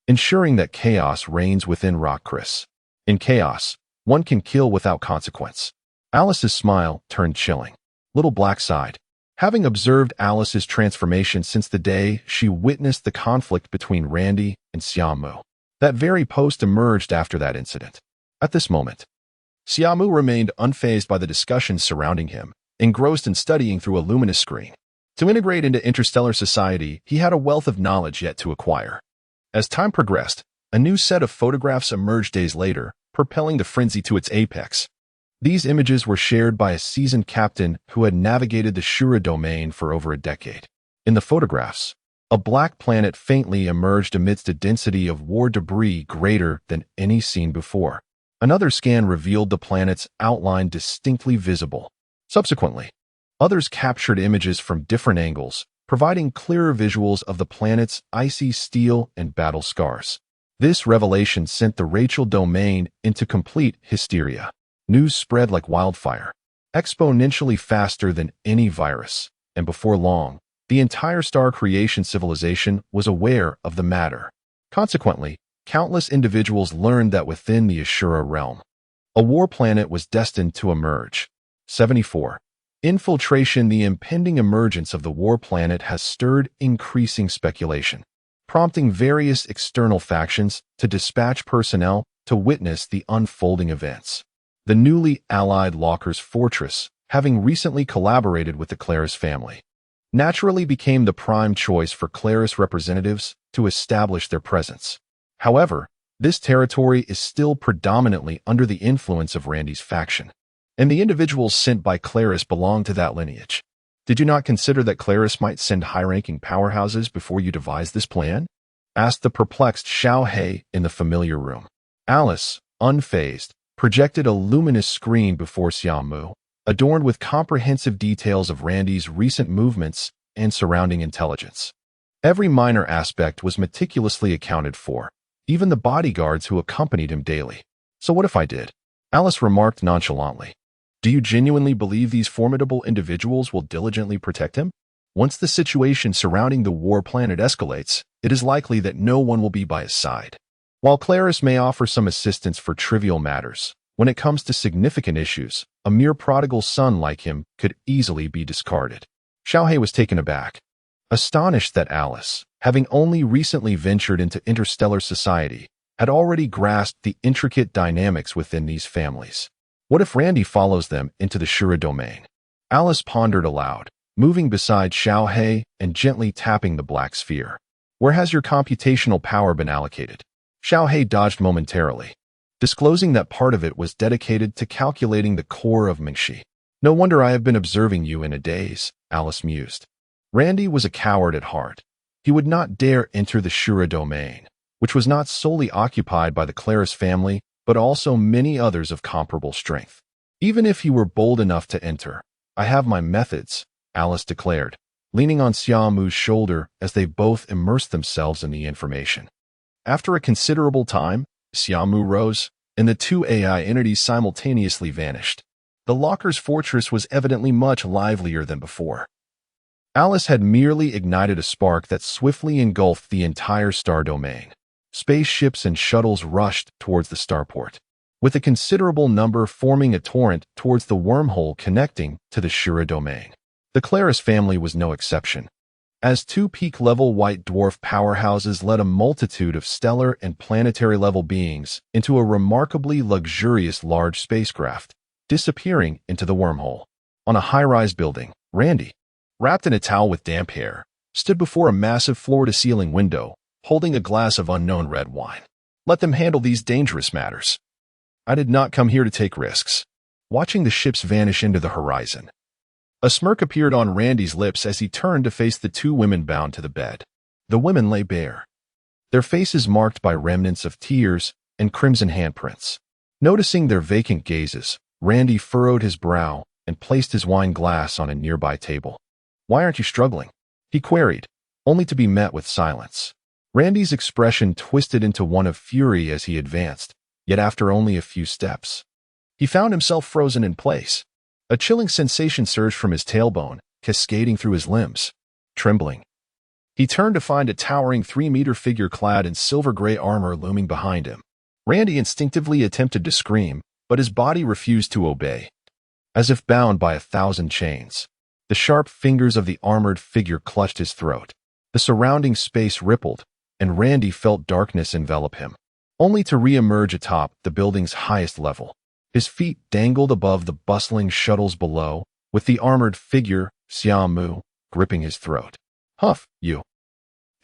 ensuring that chaos reigns within Rockcris. In chaos, one can kill without consequence. Alice's smile turned chilling. Little Black sighed. Having observed Alice's transformation since the day she witnessed the conflict between Randy and Xia Mu, that very post emerged after that incident. At this moment, Xia Mu remained unfazed by the discussions surrounding him, engrossed in studying through a luminous screen. To integrate into interstellar society, he had a wealth of knowledge yet to acquire. As time progressed, a new set of photographs emerged days later, propelling the frenzy to its apex. These images were shared by a seasoned captain who had navigated the Shura domain for over a decade. In the photographs, a black planet faintly emerged amidst a density of war debris greater than any seen before. Another scan revealed the planet's outline distinctly visible. Subsequently, others captured images from different angles, providing clearer visuals of the planet's icy steel and battle scars. This revelation sent the Rachel domain into complete hysteria. News spread like wildfire, exponentially faster than any virus, and before long, the entire star creation civilization was aware of the matter. Consequently, countless individuals learned that within the Ashura realm, a war planet was destined to emerge. 74. Infiltration. The impending emergence of the war planet has stirred increasing speculation, prompting various external factions to dispatch personnel to witness the unfolding events. The newly allied Locker's Fortress, having recently collaborated with the Claris family, naturally became the prime choice for Claris representatives to establish their presence. However, this territory is still predominantly under the influence of Randy's faction, and the individuals sent by Claris belong to that lineage. Did you not consider that Claris might send high-ranking powerhouses before you devised this plan? Asked the perplexed Xiao He in the familiar room. Alice, unfazed, projected a luminous screen before Xia Mu, adorned with comprehensive details of Randy's recent movements and surrounding intelligence. Every minor aspect was meticulously accounted for, even the bodyguards who accompanied him daily. So what if I did? Alice remarked nonchalantly. Do you genuinely believe these formidable individuals will diligently protect him? Once the situation surrounding the war planet escalates, it is likely that no one will be by his side. While Claris may offer some assistance for trivial matters, when it comes to significant issues, a mere prodigal son like him could easily be discarded. Xiao He was taken aback. astonished that Alice, having only recently ventured into interstellar society, had already grasped the intricate dynamics within these families. What if Randy follows them into the Shura domain? Alice pondered aloud, moving beside Xiaohe and gently tapping the black sphere. Where has your computational power been allocated? Xiaohe dodged momentarily, disclosing that part of it was dedicated to calculating the core of Mengshi. No wonder I have been observing you in a daze, Alice mused. Randy was a coward at heart. He would not dare enter the Shura domain, which was not solely occupied by the Claris family, but also many others of comparable strength. Even if he were bold enough to enter, I have my methods, Alice declared, leaning on Xia Mu's shoulder as they both immersed themselves in the information. After a considerable time, Xia Mu rose, and the two AI entities simultaneously vanished. The locker's fortress was evidently much livelier than before. Alice had merely ignited a spark that swiftly engulfed the entire star domain. Spaceships and shuttles rushed towards the starport, with a considerable number forming a torrent towards the wormhole connecting to the Shura domain. The Claris family was no exception, as two peak-level white dwarf powerhouses led a multitude of stellar and planetary-level beings into a remarkably luxurious large spacecraft, disappearing into the wormhole. On a high-rise building, Randy, wrapped in a towel with damp hair, stood before a massive floor-to-ceiling window, holding a glass of unknown red wine. Let them handle these dangerous matters. I did not come here to take risks. Watching the ships vanish into the horizon, a smirk appeared on Randy's lips as he turned to face the two women bound to the bed. The women lay bare, their faces marked by remnants of tears and crimson handprints. Noticing their vacant gazes, Randy furrowed his brow and placed his wine glass on a nearby table. Why aren't you struggling? He queried, only to be met with silence. Randy's expression twisted into one of fury as he advanced, yet after only a few steps, he found himself frozen in place. A chilling sensation surged from his tailbone, cascading through his limbs. Trembling, he turned to find a towering 3-meter figure clad in silver-gray armor looming behind him. Randy instinctively attempted to scream, but his body refused to obey. As if bound by 1,000 chains, the sharp fingers of the armored figure clutched his throat. The surrounding space rippled, and Randy felt darkness envelop him, only to re-emerge atop the building's highest level. His feet dangled above the bustling shuttles below, with the armored figure, Xia Mu, gripping his throat. Huff, you.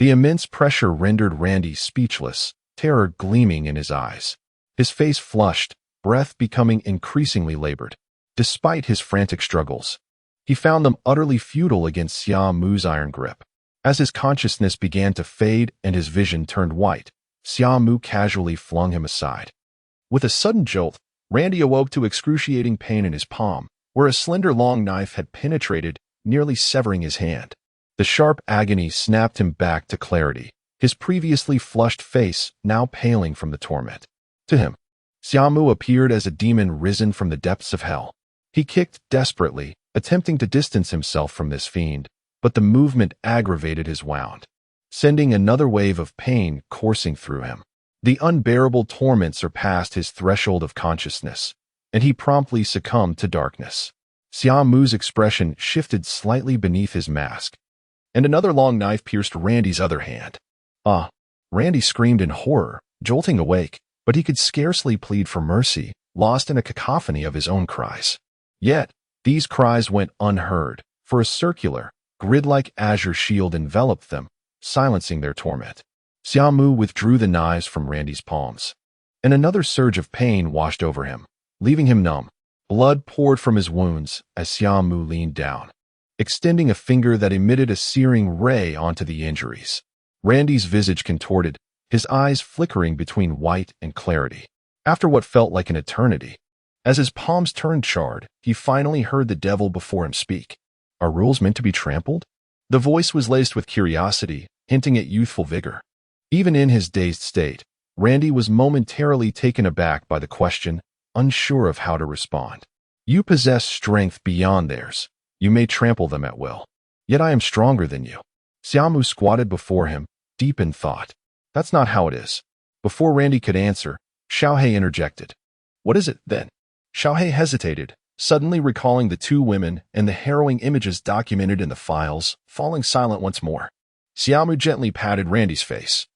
The immense pressure rendered Randy speechless, terror gleaming in his eyes. His face flushed, breath becoming increasingly labored. Despite his frantic struggles, he found them utterly futile against Xia Mu's iron grip. As his consciousness began to fade and his vision turned white, Xia Mu casually flung him aside. With a sudden jolt, Randy awoke to excruciating pain in his palm, where a slender long knife had penetrated, nearly severing his hand. The sharp agony snapped him back to clarity, his previously flushed face now paling from the torment. To him, Xia Mu appeared as a demon risen from the depths of hell. He kicked desperately, attempting to distance himself from this fiend, but the movement aggravated his wound, sending another wave of pain coursing through him. The unbearable torment surpassed his threshold of consciousness, and he promptly succumbed to darkness. Xia Mu's expression shifted slightly beneath his mask, and another long knife pierced Randy's other hand. Ah! Randy screamed in horror, jolting awake, but he could scarcely plead for mercy, lost in a cacophony of his own cries. Yet, these cries went unheard, for a circular, grid-like azure shield enveloped them, silencing their torment. Xia Mu withdrew the knives from Randy's palms, and another surge of pain washed over him, leaving him numb. Blood poured from his wounds as Xia Mu leaned down, extending a finger that emitted a searing ray onto the injuries. Randy's visage contorted, his eyes flickering between white and clarity. After what felt like an eternity, as his palms turned charred, he finally heard the devil before him speak. Are rules meant to be trampled? The voice was laced with curiosity, hinting at youthful vigor. Even in his dazed state, Randy was momentarily taken aback by the question, unsure of how to respond. You possess strength beyond theirs. You may trample them at will. Yet I am stronger than you. Xia Mu squatted before him, deep in thought. That's not how it is. Before Randy could answer, Xiaohe interjected. What is it, then? Xiaohe hesitated, suddenly recalling the two women and the harrowing images documented in the files, falling silent once more. Xia Mu gently patted Randy's face,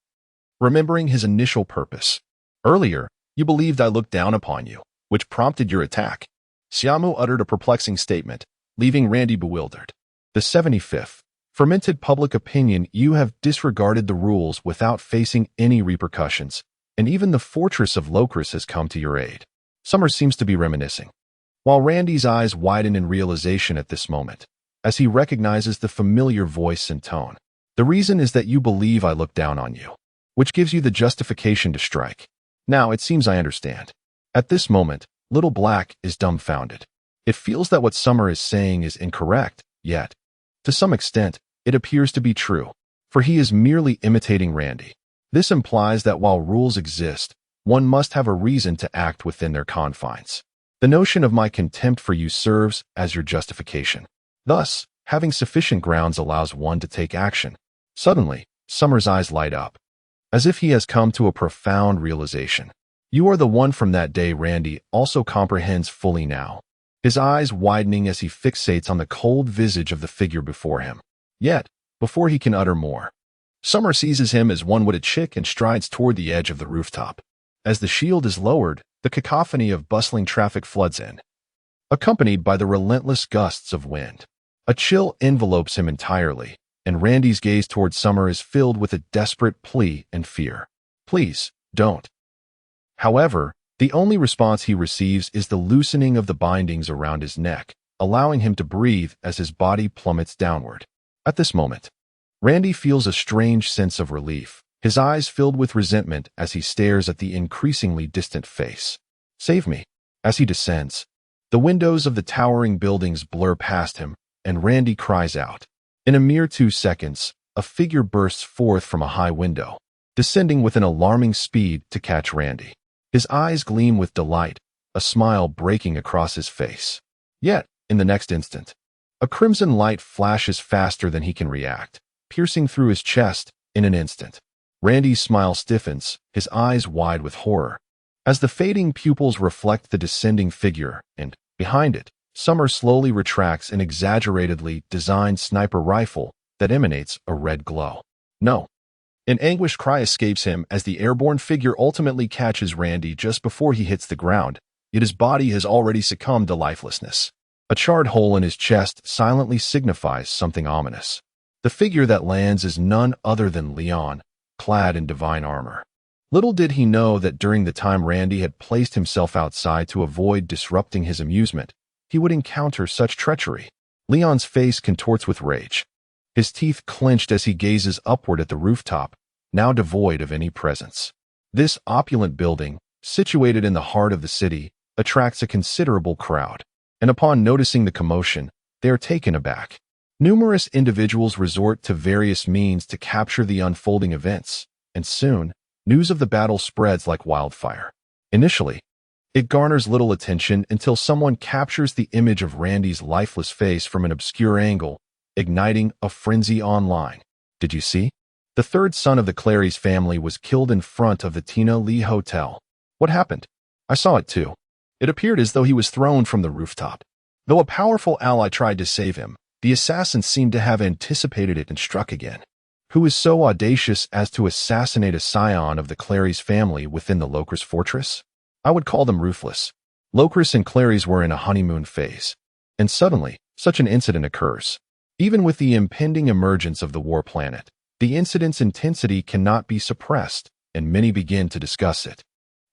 remembering his initial purpose. Earlier, you believed I looked down upon you, which prompted your attack. Xia Mu uttered a perplexing statement, leaving Randy bewildered. The 75th. Fermented public opinion. You have disregarded the rules without facing any repercussions, and even the fortress of Locris has come to your aid. Summer seems to be reminiscing, while Randy's eyes widen in realization at this moment, as he recognizes the familiar voice and tone. The reason is that you believe I look down on you, which gives you the justification to strike. Now it seems I understand. At this moment, Little Black is dumbfounded. It feels that what Summer is saying is incorrect, yet, to some extent, it appears to be true, for he is merely imitating Randy. This implies that while rules exist, one must have a reason to act within their confines. The notion of my contempt for you serves as your justification. Thus, having sufficient grounds allows one to take action. Suddenly, Summer's eyes light up, as if he has come to a profound realization. You are the one from that day. Randy also comprehends fully now, his eyes widening as he fixates on the cold visage of the figure before him. Yet, before he can utter more, Summer seizes him as one would a chick and strides toward the edge of the rooftop. As the shield is lowered, the cacophony of bustling traffic floods in, accompanied by the relentless gusts of wind. A chill envelopes him entirely, and Randy's gaze toward Summer is filled with a desperate plea and fear. Please, don't. However, the only response he receives is the loosening of the bindings around his neck, allowing him to breathe as his body plummets downward. At this moment, Randy feels a strange sense of relief, his eyes filled with resentment as he stares at the increasingly distant face. Save me. As he descends, the windows of the towering buildings blur past him, and Randy cries out. In a mere 2 seconds, a figure bursts forth from a high window, descending with an alarming speed to catch Randy. His eyes gleam with delight, a smile breaking across his face. Yet, in the next instant, a crimson light flashes faster than he can react, piercing through his chest in an instant. Randy's smile stiffens, his eyes wide with horror, as the fading pupils reflect the descending figure, and, behind it, Summer slowly retracts an exaggeratedly designed sniper rifle that emanates a red glow. No. An anguished cry escapes him as the airborne figure ultimately catches Randy just before he hits the ground, yet his body has already succumbed to lifelessness. A charred hole in his chest silently signifies something ominous. The figure that lands is none other than Leon, clad in divine armor. Little did he know that during the time Randy had placed himself outside to avoid disrupting his amusement, he would encounter such treachery. Leon's face contorts with rage, his teeth clenched as he gazes upward at the rooftop, now devoid of any presence. This opulent building, situated in the heart of the city, attracts a considerable crowd, and upon noticing the commotion, they are taken aback. Numerous individuals resort to various means to capture the unfolding events, and soon, news of the battle spreads like wildfire. Initially, it garners little attention until someone captures the image of Randy's lifeless face from an obscure angle, igniting a frenzy online. Did you see? The third son of the Clary's family was killed in front of the Tina Lee Hotel. What happened? I saw it too. It appeared as though he was thrown from the rooftop. Though a powerful ally tried to save him, the assassin seemed to have anticipated it and struck again. Who is so audacious as to assassinate a scion of the Clary's family within the Locris fortress? I would call them ruthless. Locris and Clary's were in a honeymoon phase, and suddenly, such an incident occurs. Even with the impending emergence of the war planet, the incident's intensity cannot be suppressed, and many begin to discuss it.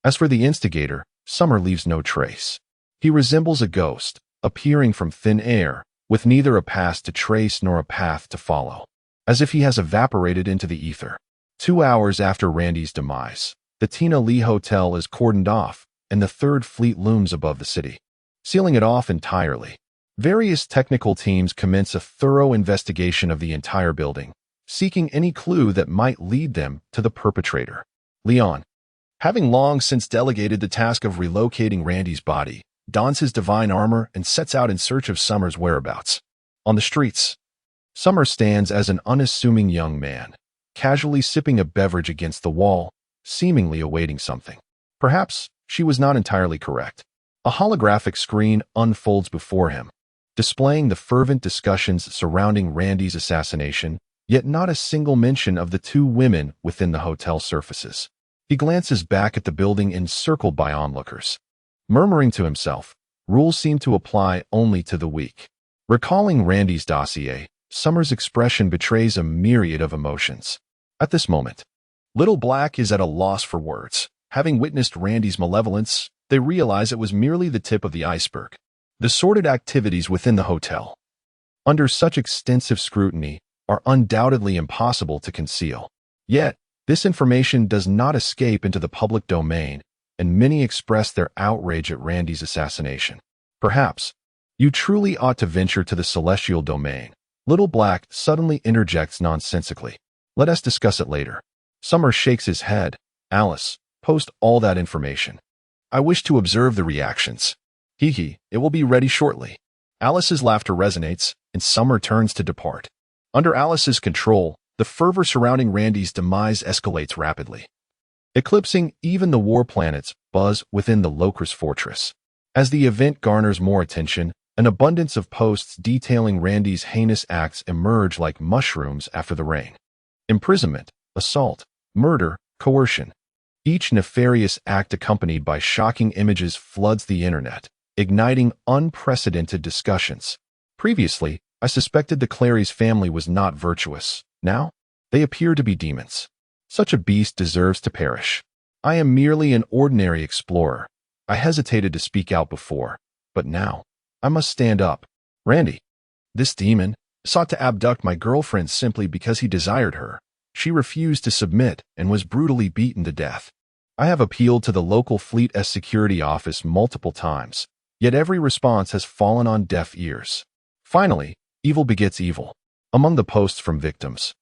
As for the instigator, Summer leaves no trace. He resembles a ghost, appearing from thin air, with neither a past to trace nor a path to follow, as if he has evaporated into the ether. 2 hours after Randy's demise, the Tina Lee Hotel is cordoned off, and the Third Fleet looms above the city, sealing it off entirely. Various technical teams commence a thorough investigation of the entire building, seeking any clue that might lead them to the perpetrator. Leon, having long since delegated the task of relocating Randy's body, dons his divine armor and sets out in search of Summer's whereabouts. On the streets, Summer stands as an unassuming young man, casually sipping a beverage against the wall, seemingly awaiting something. Perhaps she was not entirely correct. A holographic screen unfolds before him, displaying the fervent discussions surrounding Randy's assassination, yet not a single mention of the two women within the hotel surfaces. He glances back at the building encircled by onlookers. Murmuring to himself, rules seem to apply only to the weak. Recalling Randy's dossier, Summer's expression betrays a myriad of emotions. At this moment, Little Black is at a loss for words. Having witnessed Randy's malevolence, they realize it was merely the tip of the iceberg. The sordid activities within the hotel, under such extensive scrutiny, are undoubtedly impossible to conceal. Yet, this information does not escape into the public domain, and many express their outrage at Randy's assassination. Perhaps, you truly ought to venture to the celestial domain. Little Black suddenly interjects nonsensically. Let us discuss it later. Summer shakes his head. Alice, post all that information. I wish to observe the reactions. Hee, it will be ready shortly. Alice's laughter resonates, and Summer turns to depart. Under Alice's control, the fervor surrounding Randy's demise escalates rapidly, eclipsing even the war planets buzz within the Locris fortress. As the event garners more attention, an abundance of posts detailing Randy's heinous acts emerge like mushrooms after the rain. Imprisonment, assault, murder, coercion. Each nefarious act accompanied by shocking images floods the internet, igniting unprecedented discussions. Previously, I suspected the Clary's family was not virtuous. Now, they appear to be demons. Such a beast deserves to perish. I am merely an ordinary explorer. I hesitated to speak out before, but now, I must stand up. Randy, this demon, sought to abduct my girlfriend simply because he desired her. She refused to submit and was brutally beaten to death. I have appealed to the local Fleet S security office multiple times, yet every response has fallen on deaf ears. Finally, evil begets evil. Among the posts from victims,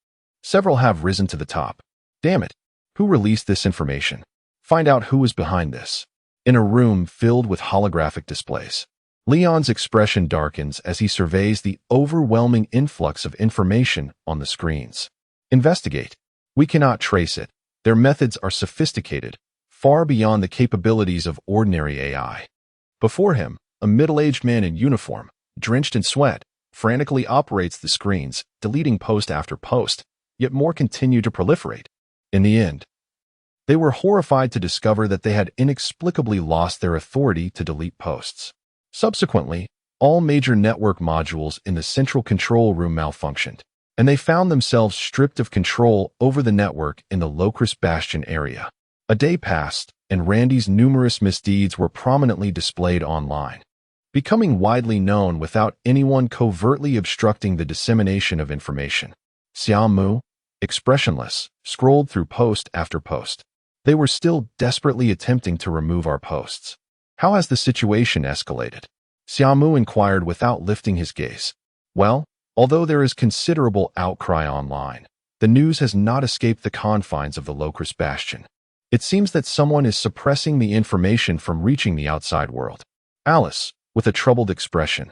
several have risen to the top. Damn it, who released this information? Find out who is behind this. In a room filled with holographic displays, Leon's expression darkens as he surveys the overwhelming influx of information on the screens. Investigate. We cannot trace it. Their methods are sophisticated, far beyond the capabilities of ordinary AI. Before him, a middle-aged man in uniform, drenched in sweat, frantically operates the screens, deleting post after post, yet more continue to proliferate. In the end, they were horrified to discover that they had inexplicably lost their authority to delete posts. Subsequently, all major network modules in the central control room malfunctioned, and they found themselves stripped of control over the network in the Locris Bastion area. A day passed, and Randy's numerous misdeeds were prominently displayed online, becoming widely known without anyone covertly obstructing the dissemination of information. Xia Mu, expressionless, scrolled through post after post. They were still desperately attempting to remove our posts. How has the situation escalated? Xia Mu inquired without lifting his gaze. Well, although there is considerable outcry online, the news has not escaped the confines of the Locris Bastion. It seems that someone is suppressing the information from reaching the outside world. Alice, with a troubled expression,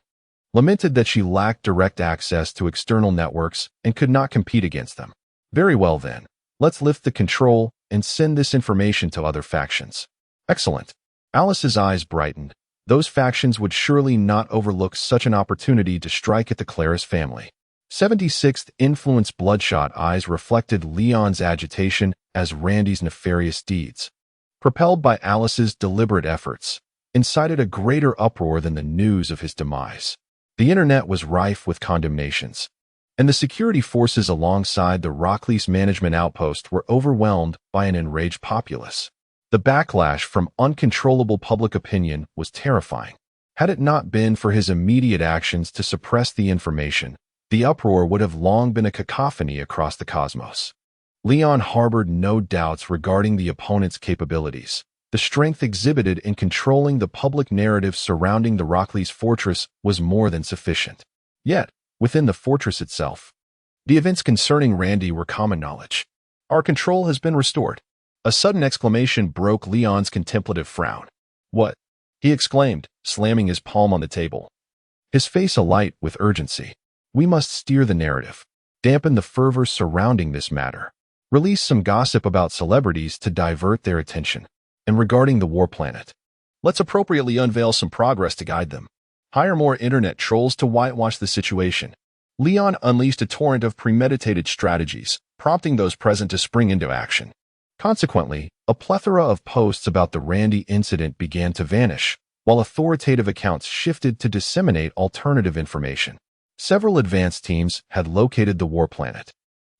lamented that she lacked direct access to external networks and could not compete against them. Very well then, let's lift the control and send this information to other factions. Excellent. Alice's eyes brightened. Those factions would surely not overlook such an opportunity to strike at the Claris family. 76th Influence bloodshot eyes reflected Leon's agitation as Randy's nefarious deeds, propelled by Alice's deliberate efforts, incited a greater uproar than the news of his demise. The internet was rife with condemnations, and the security forces alongside the Rocklease management outpost were overwhelmed by an enraged populace. The backlash from uncontrollable public opinion was terrifying. Had it not been for his immediate actions to suppress the information, the uproar would have long been a cacophony across the cosmos. Leon harbored no doubts regarding the opponent's capabilities. The strength exhibited in controlling the public narrative surrounding the Rocklease fortress was more than sufficient. Yet, within the fortress itself, the events concerning Randy were common knowledge. Our control has been restored. A sudden exclamation broke Leon's contemplative frown. What? He exclaimed, slamming his palm on the table, his face alight with urgency. We must steer the narrative, dampen the fervor surrounding this matter, release some gossip about celebrities to divert their attention. And regarding the war planet, Let's appropriately unveil some progress to guide them. Hire more internet trolls to whitewash the situation. Leon unleashed a torrent of premeditated strategies, prompting those present to spring into action. Consequently, a plethora of posts about the Randy incident began to vanish, while authoritative accounts shifted to disseminate alternative information. Several advanced teams had located the war planet,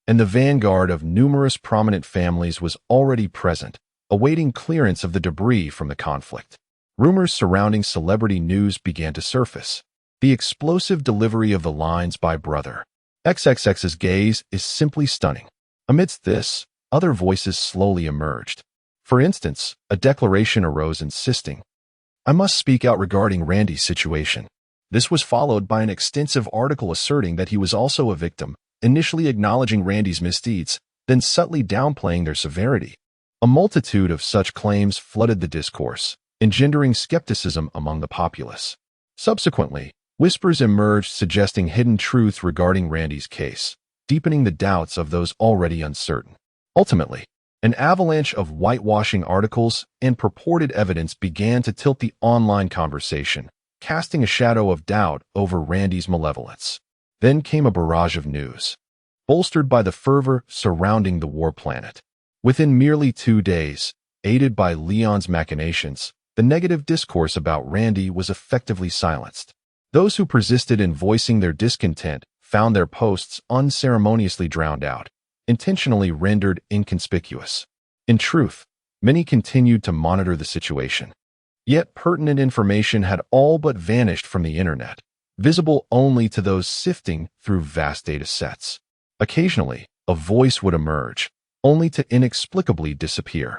and the vanguard of numerous prominent families was already present, awaiting clearance of the debris from the conflict. Rumors surrounding celebrity news began to surface. The explosive delivery of the lines by Brother XXX's gaze is simply stunning. Amidst this, other voices slowly emerged. For instance, a declaration arose insisting, "I must speak out regarding Randy's situation." This was followed by an extensive article asserting that he was also a victim, initially acknowledging Randy's misdeeds, then subtly downplaying their severity. A multitude of such claims flooded the discourse, engendering skepticism among the populace. Subsequently, whispers emerged suggesting hidden truths regarding Randy's case, deepening the doubts of those already uncertain. Ultimately, an avalanche of whitewashing articles and purported evidence began to tilt the online conversation, casting a shadow of doubt over Randy's malevolence. Then came a barrage of news, bolstered by the fervor surrounding the war planet. Within merely 2 days, aided by Leon's machinations, the negative discourse about Randy was effectively silenced. Those who persisted in voicing their discontent found their posts unceremoniously drowned out, intentionally rendered inconspicuous. In truth, many continued to monitor the situation. Yet pertinent information had all but vanished from the internet, visible only to those sifting through vast data sets. Occasionally, a voice would emerge, only to inexplicably disappear.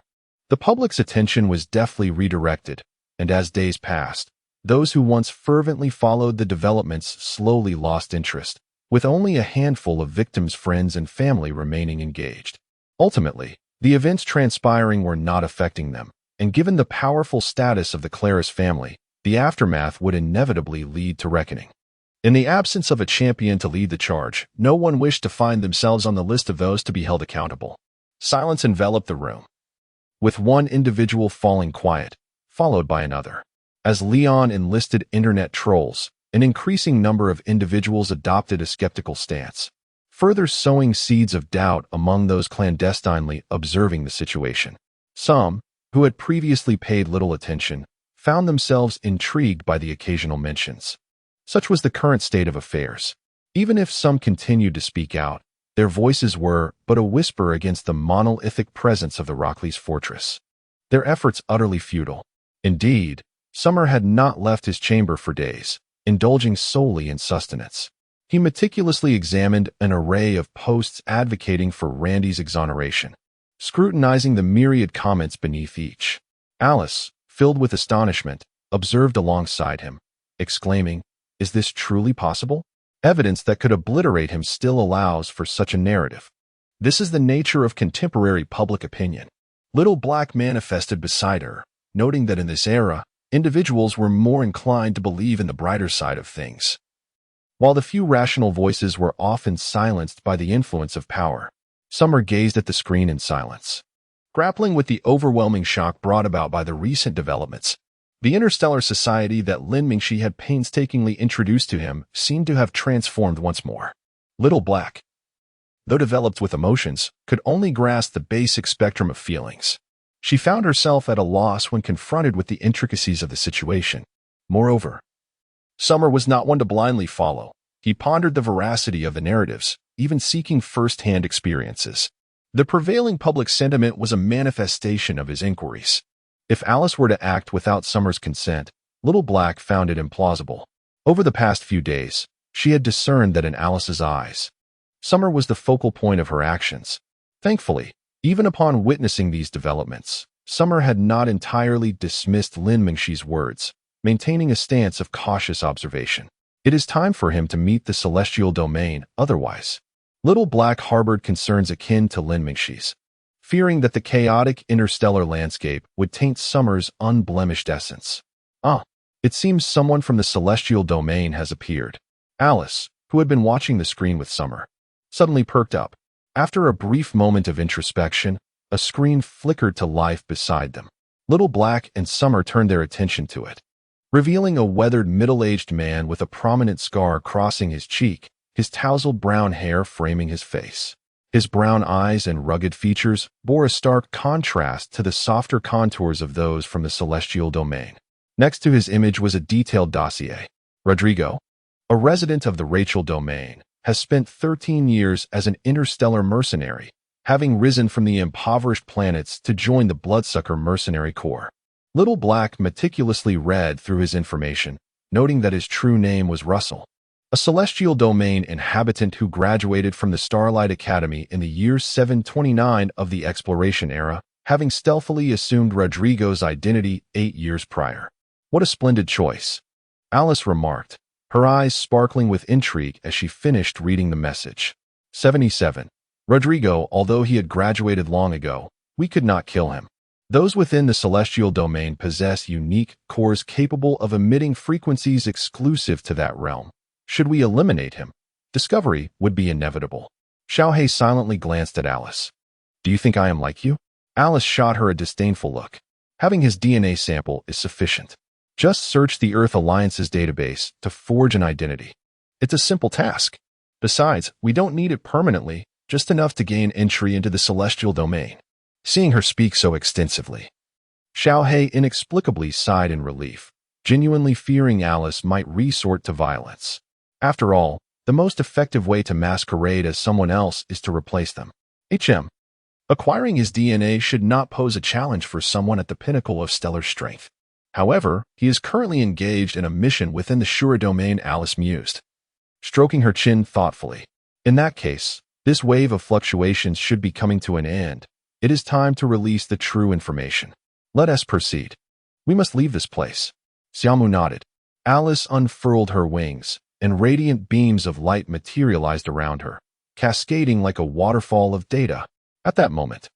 The public's attention was deftly redirected, and as days passed, those who once fervently followed the developments slowly lost interest, with only a handful of victims' friends and family remaining engaged. Ultimately, the events transpiring were not affecting them, and given the powerful status of the Claris family, the aftermath would inevitably lead to reckoning. In the absence of a champion to lead the charge, no one wished to find themselves on the list of those to be held accountable. Silence enveloped the room, with one individual falling quiet, followed by another. As Leon enlisted internet trolls, an increasing number of individuals adopted a skeptical stance, further sowing seeds of doubt among those clandestinely observing the situation. Some, who had previously paid little attention, found themselves intrigued by the occasional mentions. Such was the current state of affairs. Even if some continued to speak out, their voices were but a whisper against the monolithic presence of the Rockley's fortress. Their efforts utterly futile. Indeed, Summer had not left his chamber for days, indulging solely in sustenance. He meticulously examined an array of posts advocating for Randy's exoneration, scrutinizing the myriad comments beneath each. Alice, filled with astonishment, observed alongside him, exclaiming, "Is this truly possible? Evidence that could obliterate him still allows for such a narrative." This is the nature of contemporary public opinion. Little Black manifested beside her, noting that in this era, individuals were more inclined to believe in the brighter side of things. While the few rational voices were often silenced by the influence of power, Summer gazed at the screen in silence. Grappling with the overwhelming shock brought about by the recent developments, the interstellar society that Lin Mingxi had painstakingly introduced to him seemed to have transformed once more. Little Black, though developed with emotions, could only grasp the basic spectrum of feelings. She found herself at a loss when confronted with the intricacies of the situation. Moreover, Summer was not one to blindly follow. He pondered the veracity of the narratives, even seeking first-hand experiences. The prevailing public sentiment was a manifestation of his inquiries. If Alice were to act without Summer's consent, Little Black found it implausible. Over the past few days, she had discerned that in Alice's eyes, Summer was the focal point of her actions. Thankfully, even upon witnessing these developments, Summer had not entirely dismissed Lin Mingxi's words, maintaining a stance of cautious observation. It is time for him to meet the celestial domain, otherwise. Little Black harbored concerns akin to Lin Mingxi's, fearing that the chaotic interstellar landscape would taint Summer's unblemished essence. It seems someone from the celestial domain has appeared. Alice, who had been watching the screen with Summer, suddenly perked up. After a brief moment of introspection, a screen flickered to life beside them. Little Black and Summer turned their attention to it, revealing a weathered middle-aged man with a prominent scar crossing his cheek, his tousled brown hair framing his face. His brown eyes and rugged features bore a stark contrast to the softer contours of those from the celestial domain. Next to his image was a detailed dossier. Rodrigo, a resident of the Rachel domain, has spent 13 years as an interstellar mercenary, having risen from the impoverished planets to join the Bloodsucker Mercenary Corps. Little Black meticulously read through his information, noting that his true name was Russell, a celestial domain inhabitant who graduated from the Starlight Academy in the year 729 of the exploration era, having stealthily assumed Rodrigo's identity 8 years prior. What a splendid choice, Alice remarked, her eyes sparkling with intrigue as she finished reading the message. 77. Rodrigo, although he had graduated long ago, we could not kill him. Those within the celestial domain possess unique cores capable of emitting frequencies exclusive to that realm. Should we eliminate him, discovery would be inevitable. Xiaohei silently glanced at Alice. Do you think I am like you? Alice shot her a disdainful look. Having his DNA sample is sufficient. Just search the Earth Alliance's database to forge an identity. It's a simple task. Besides, we don't need it permanently, just enough to gain entry into the celestial domain. Seeing her speak so extensively, Xiaohei inexplicably sighed in relief, genuinely fearing Alice might resort to violence. After all, the most effective way to masquerade as someone else is to replace them. Acquiring his DNA should not pose a challenge for someone at the pinnacle of stellar strength. However, he is currently engaged in a mission within the Shura domain, Alice mused, stroking her chin thoughtfully. In that case, this wave of fluctuations should be coming to an end. It is time to release the true information. Let us proceed. We must leave this place. Xia Mu nodded. Alice unfurled her wings, and radiant beams of light materialized around her, cascading like a waterfall of data. At that moment,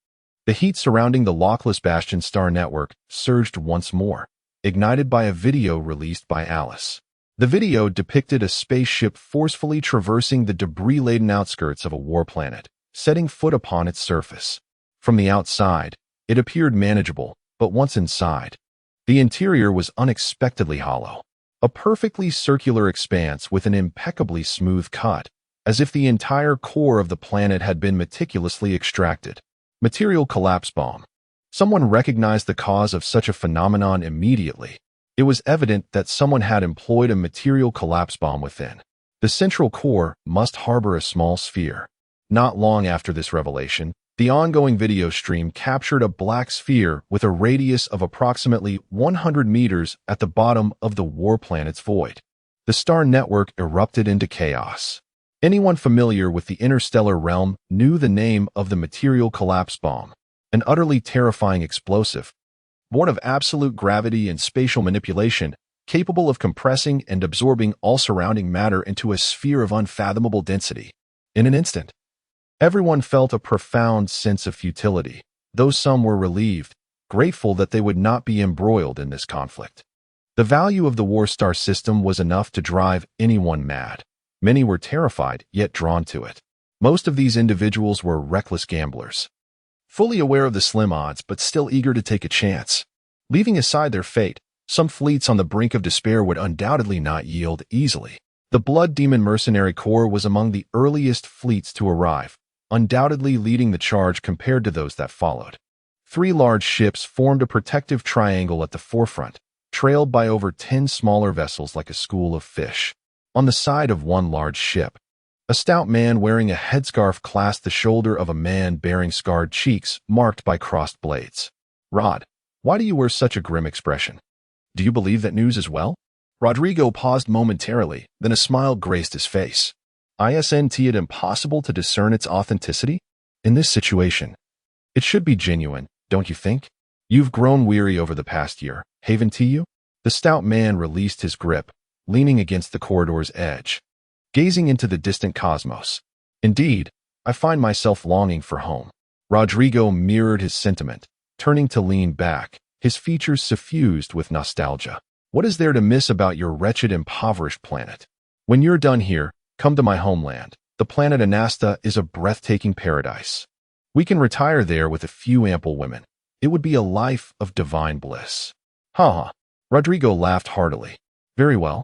the heat surrounding the Lockless Bastion star network surged once more, ignited by a video released by Alice. The video depicted a spaceship forcefully traversing the debris-laden outskirts of a war planet, setting foot upon its surface. From the outside, it appeared manageable, but once inside, the interior was unexpectedly hollow. A perfectly circular expanse with an impeccably smooth cut, as if the entire core of the planet had been meticulously extracted. Material collapse bomb. Someone recognized the cause of such a phenomenon immediately. It was evident that someone had employed a material collapse bomb within. The central core must harbor a small sphere. Not long after this revelation, the ongoing video stream captured a black sphere with a radius of approximately 100 meters at the bottom of the war planet's void. The star network erupted into chaos. Anyone familiar with the interstellar realm knew the name of the material collapse bomb, an utterly terrifying explosive, born of absolute gravity and spatial manipulation, capable of compressing and absorbing all surrounding matter into a sphere of unfathomable density. In an instant, everyone felt a profound sense of futility, though some were relieved, grateful that they would not be embroiled in this conflict. The value of the war star system was enough to drive anyone mad. Many were terrified, yet drawn to it. Most of these individuals were reckless gamblers, fully aware of the slim odds but still eager to take a chance. Leaving aside their fate, some fleets on the brink of despair would undoubtedly not yield easily. The Blood Demon Mercenary Corps was among the earliest fleets to arrive, undoubtedly leading the charge compared to those that followed. 3 large ships formed a protective triangle at the forefront, trailed by over 10 smaller vessels like a school of fish. On the side of one large ship, a stout man wearing a headscarf clasped the shoulder of a man bearing scarred cheeks marked by crossed blades. Rod, why do you wear such a grim expression? Do you believe that news is well? Rodrigo paused momentarily, then a smile graced his face. Isn't it impossible to discern its authenticity? In this situation, it should be genuine, don't you think? You've grown weary over the past year, haven't you? The stout man released his grip, leaning against the corridor's edge, gazing into the distant cosmos. Indeed, I find myself longing for home. Rodrigo mirrored his sentiment, turning to lean back, his features suffused with nostalgia. What is there to miss about your wretched, impoverished planet? When you're done here, come to my homeland. The planet Anasta is a breathtaking paradise. We can retire there with a few ample women. it would be a life of divine bliss. Ha ha. Rodrigo laughed heartily. Very well.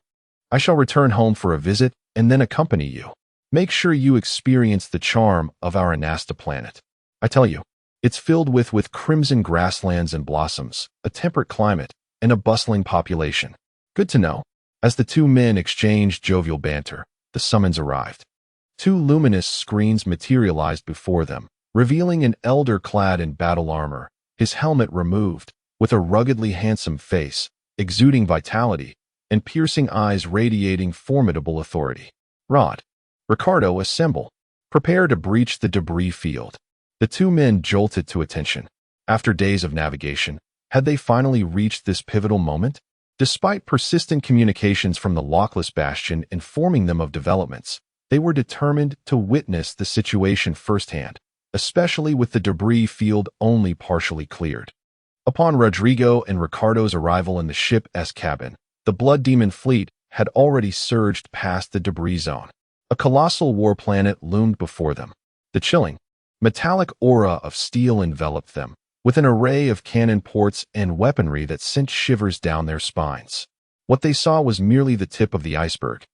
I shall return home for a visit and then accompany you. Make sure you experience the charm of our Anasta planet. I tell you, it's filled with crimson grasslands and blossoms, a temperate climate, and a bustling population. Good to know. As the two men exchanged jovial banter, the summons arrived. Two luminous screens materialized before them, revealing an elder clad in battle armor, his helmet removed, with a ruggedly handsome face, exuding vitality, and piercing eyes radiating formidable authority. Rod, Ricardo, assemble. Prepare to breach the debris field. The two men jolted to attention. After days of navigation, had they finally reached this pivotal moment? Despite persistent communications from the Lockless Bastion informing them of developments, they were determined to witness the situation firsthand, especially with the debris field only partially cleared. Upon Rodrigo and Ricardo's arrival in the ship's cabin, the Blood Demon fleet had already surged past the debris zone. A colossal war planet loomed before them. The chilling, metallic aura of steel enveloped them, with an array of cannon ports and weaponry that sent shivers down their spines. What they saw was merely the tip of the iceberg.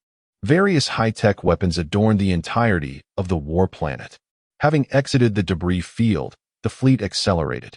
Various high-tech weapons adorned the entirety of the war planet. Having exited the debris field, the fleet accelerated.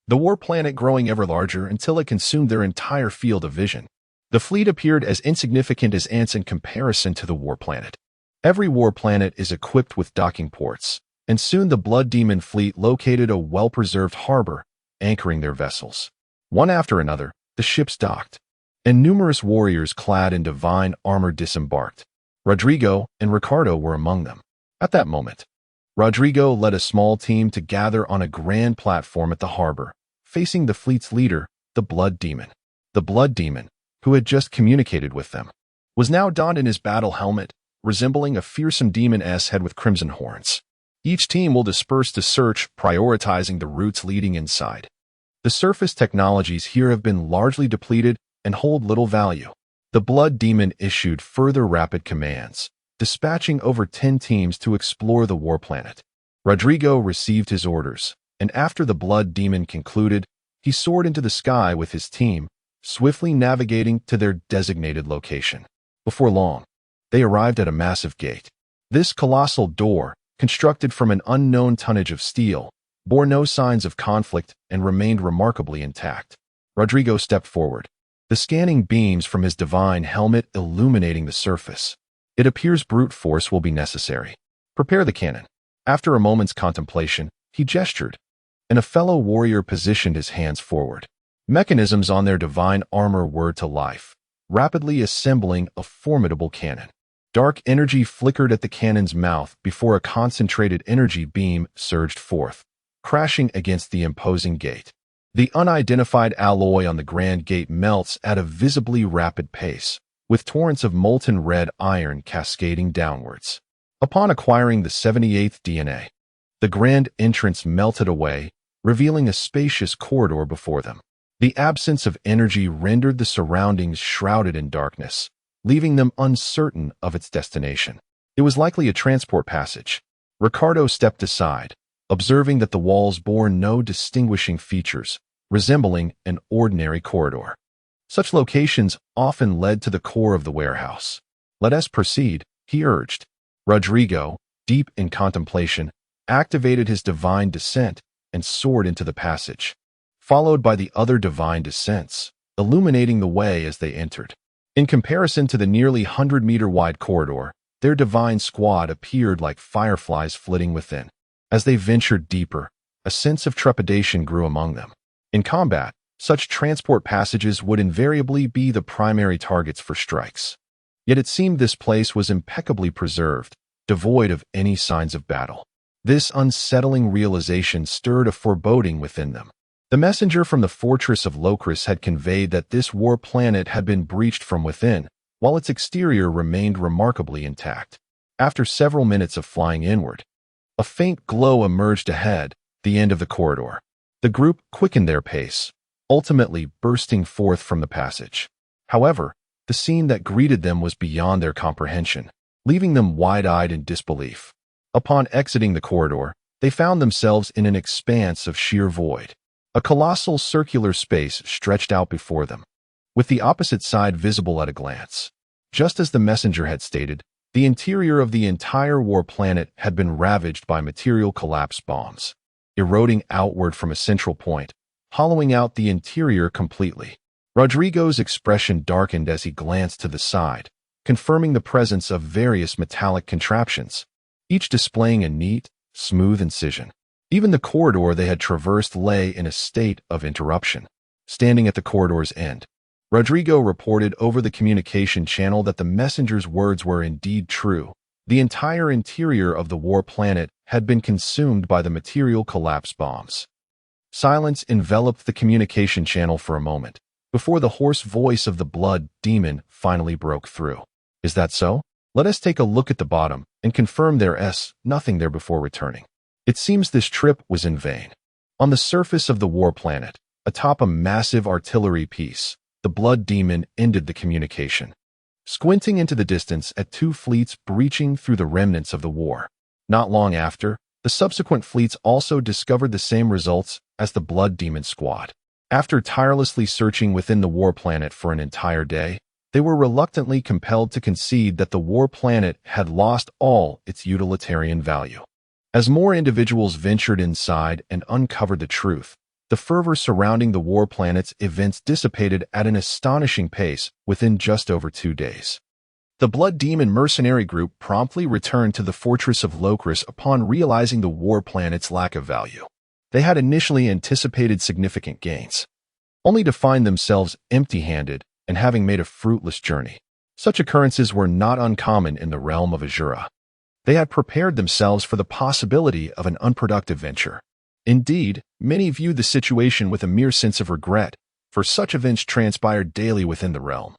The war planet growing ever larger until it consumed their entire field of vision. The fleet appeared as insignificant as ants in comparison to the war planet. Every war planet is equipped with docking ports, and soon the Blood Demon fleet located a well-preserved harbor, anchoring their vessels. One after another, the ships docked, and numerous warriors clad in divine armor disembarked. Rodrigo and Ricardo were among them. At that moment, Rodrigo led a small team to gather on a grand platform at the harbor, facing the fleet's leader, the Blood Demon. The Blood Demon, who had just communicated with them, was now donned in his battle helmet, resembling a fearsome demon's head with crimson horns. Each team will disperse to search, prioritizing the routes leading inside. The surface technologies here have been largely depleted and hold little value. The Blood Demon issued further rapid commands, dispatching over 10 teams to explore the war planet. Rodrigo received his orders, and after the Blood Demon concluded, he soared into the sky with his team, swiftly navigating to their designated location. Before long, they arrived at a massive gate. This colossal door, constructed from an unknown tonnage of steel, bore no signs of conflict and remained remarkably intact. Rodrigo stepped forward, the scanning beams from his divine helmet illuminating the surface. It appears brute force will be necessary. Prepare the cannon. After a moment's contemplation, he gestured, and a fellow warrior positioned his hands forward. Mechanisms on their divine armor whirred to life, rapidly assembling a formidable cannon. Dark energy flickered at the cannon's mouth before a concentrated energy beam surged forth, crashing against the imposing gate. The unidentified alloy on the grand gate melts at a visibly rapid pace, with torrents of molten red iron cascading downwards. Upon acquiring the 78th DNA, the grand entrance melted away, revealing a spacious corridor before them. The absence of energy rendered the surroundings shrouded in darkness, leaving them uncertain of its destination. It was likely a transport passage. Ricardo stepped aside, observing that the walls bore no distinguishing features, resembling an ordinary corridor. Such locations often led to the core of the warehouse. Let us proceed, he urged. Rodrigo, deep in contemplation, activated his divine descent and soared into the passage, followed by the other divine descents, illuminating the way as they entered. In comparison to the nearly 100-meter-wide corridor, their divine squad appeared like fireflies flitting within. As they ventured deeper, a sense of trepidation grew among them. In combat, such transport passages would invariably be the primary targets for strikes. Yet it seemed this place was impeccably preserved, devoid of any signs of battle. This unsettling realization stirred a foreboding within them. The messenger from the fortress of Locris had conveyed that this war planet had been breached from within, while its exterior remained remarkably intact. After several minutes of flying inward, a faint glow emerged ahead, the end of the corridor. The group quickened their pace, ultimately bursting forth from the passage. However, the scene that greeted them was beyond their comprehension, leaving them wide-eyed in disbelief. Upon exiting the corridor, they found themselves in an expanse of sheer void. A colossal circular space stretched out before them, with the opposite side visible at a glance. Just as the messenger had stated, the interior of the entire war planet had been ravaged by material collapse bombs, eroding outward from a central point, hollowing out the interior completely. Rodrigo's expression darkened as he glanced to the side, confirming the presence of various metallic contraptions, each displaying a neat, smooth incision. Even the corridor they had traversed lay in a state of interruption. Standing at the corridor's end, Rodrigo reported over the communication channel that the messenger's words were indeed true. The entire interior of the war planet had been consumed by the material collapse bombs. Silence enveloped the communication channel for a moment, before the hoarse voice of the blood demon finally broke through. Is that so? Let us take a look at the bottom and confirm there's nothing there before returning. It seems this trip was in vain. On the surface of the war planet, atop a massive artillery piece, the blood demon ended the communication, squinting into the distance at two fleets breaching through the remnants of the war. Not long after, the subsequent fleets also discovered the same results as the blood demon squad. After tirelessly searching within the war planet for an entire day, they were reluctantly compelled to concede that the war planet had lost all its utilitarian value. As more individuals ventured inside and uncovered the truth, the fervor surrounding the war planet's events dissipated at an astonishing pace within just over 2 days. The Blood Demon mercenary group promptly returned to the fortress of Locris upon realizing the war planet's lack of value. They had initially anticipated significant gains, only to find themselves empty-handed and having made a fruitless journey. Such occurrences were not uncommon in the realm of Azura. They had prepared themselves for the possibility of an unproductive venture. Indeed, many viewed the situation with a mere sense of regret, for such events transpired daily within the realm.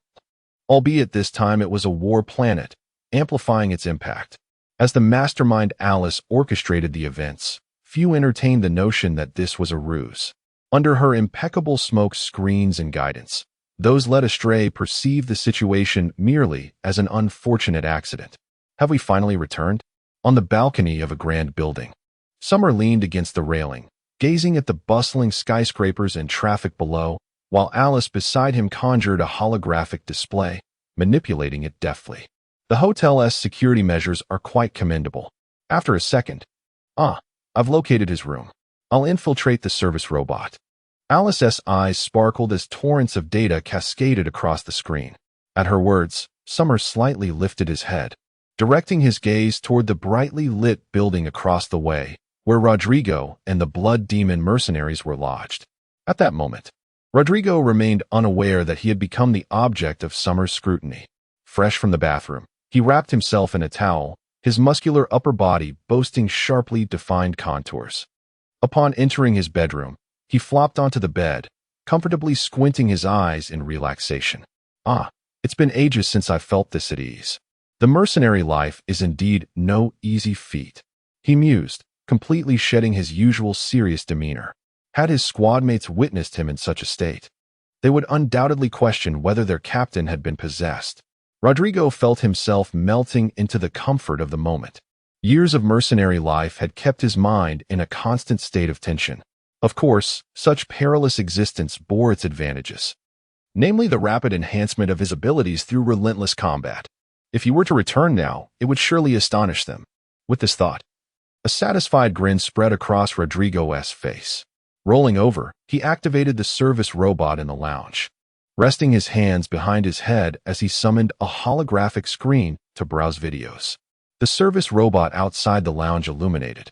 Albeit this time it was a war planet, amplifying its impact. As the mastermind Alice orchestrated the events, few entertained the notion that this was a ruse. Under her impeccable smoke screens and guidance, those led astray perceived the situation merely as an unfortunate accident. Have we finally returned? On the balcony of a grand building, Summer leaned against the railing, gazing at the bustling skyscrapers and traffic below, while Alice beside him conjured a holographic display, manipulating it deftly. The hotel's security measures are quite commendable. After a second, I've located his room. I'll infiltrate the service robot. Alice's eyes sparkled as torrents of data cascaded across the screen. At her words, Summer slightly lifted his head, directing his gaze toward the brightly lit building across the way, where Rodrigo and the Blood Demon mercenaries were lodged. At that moment, Rodrigo remained unaware that he had become the object of Summer's scrutiny. Fresh from the bathroom, he wrapped himself in a towel, his muscular upper body boasting sharply defined contours. Upon entering his bedroom, he flopped onto the bed, comfortably squinting his eyes in relaxation. It's been ages since I felt this at ease. The mercenary life is indeed no easy feat, he mused, completely shedding his usual serious demeanor. Had his squadmates witnessed him in such a state, they would undoubtedly question whether their captain had been possessed. Rodrigo felt himself melting into the comfort of the moment. Years of mercenary life had kept his mind in a constant state of tension. Of course, such perilous existence bore its advantages, namely the rapid enhancement of his abilities through relentless combat. If he were to return now, it would surely astonish them. With this thought, a satisfied grin spread across Rodrigo's face. Rolling over, he activated the service robot in the lounge, resting his hands behind his head as he summoned a holographic screen to browse videos. The service robot outside the lounge illuminated,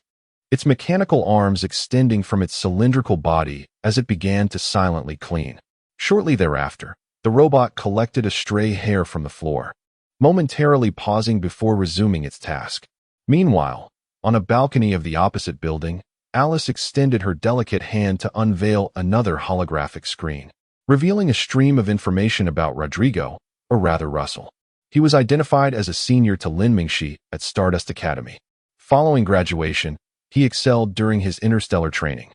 its mechanical arms extending from its cylindrical body as it began to silently clean. Shortly thereafter, the robot collected a stray hair from the floor, momentarily pausing before resuming its task. Meanwhile, on a balcony of the opposite building, Alice extended her delicate hand to unveil another holographic screen, revealing a stream of information about Rodrigo, or rather Russell. He was identified as a senior to Lin Mingxi at Stardust Academy. Following graduation, he excelled during his interstellar training,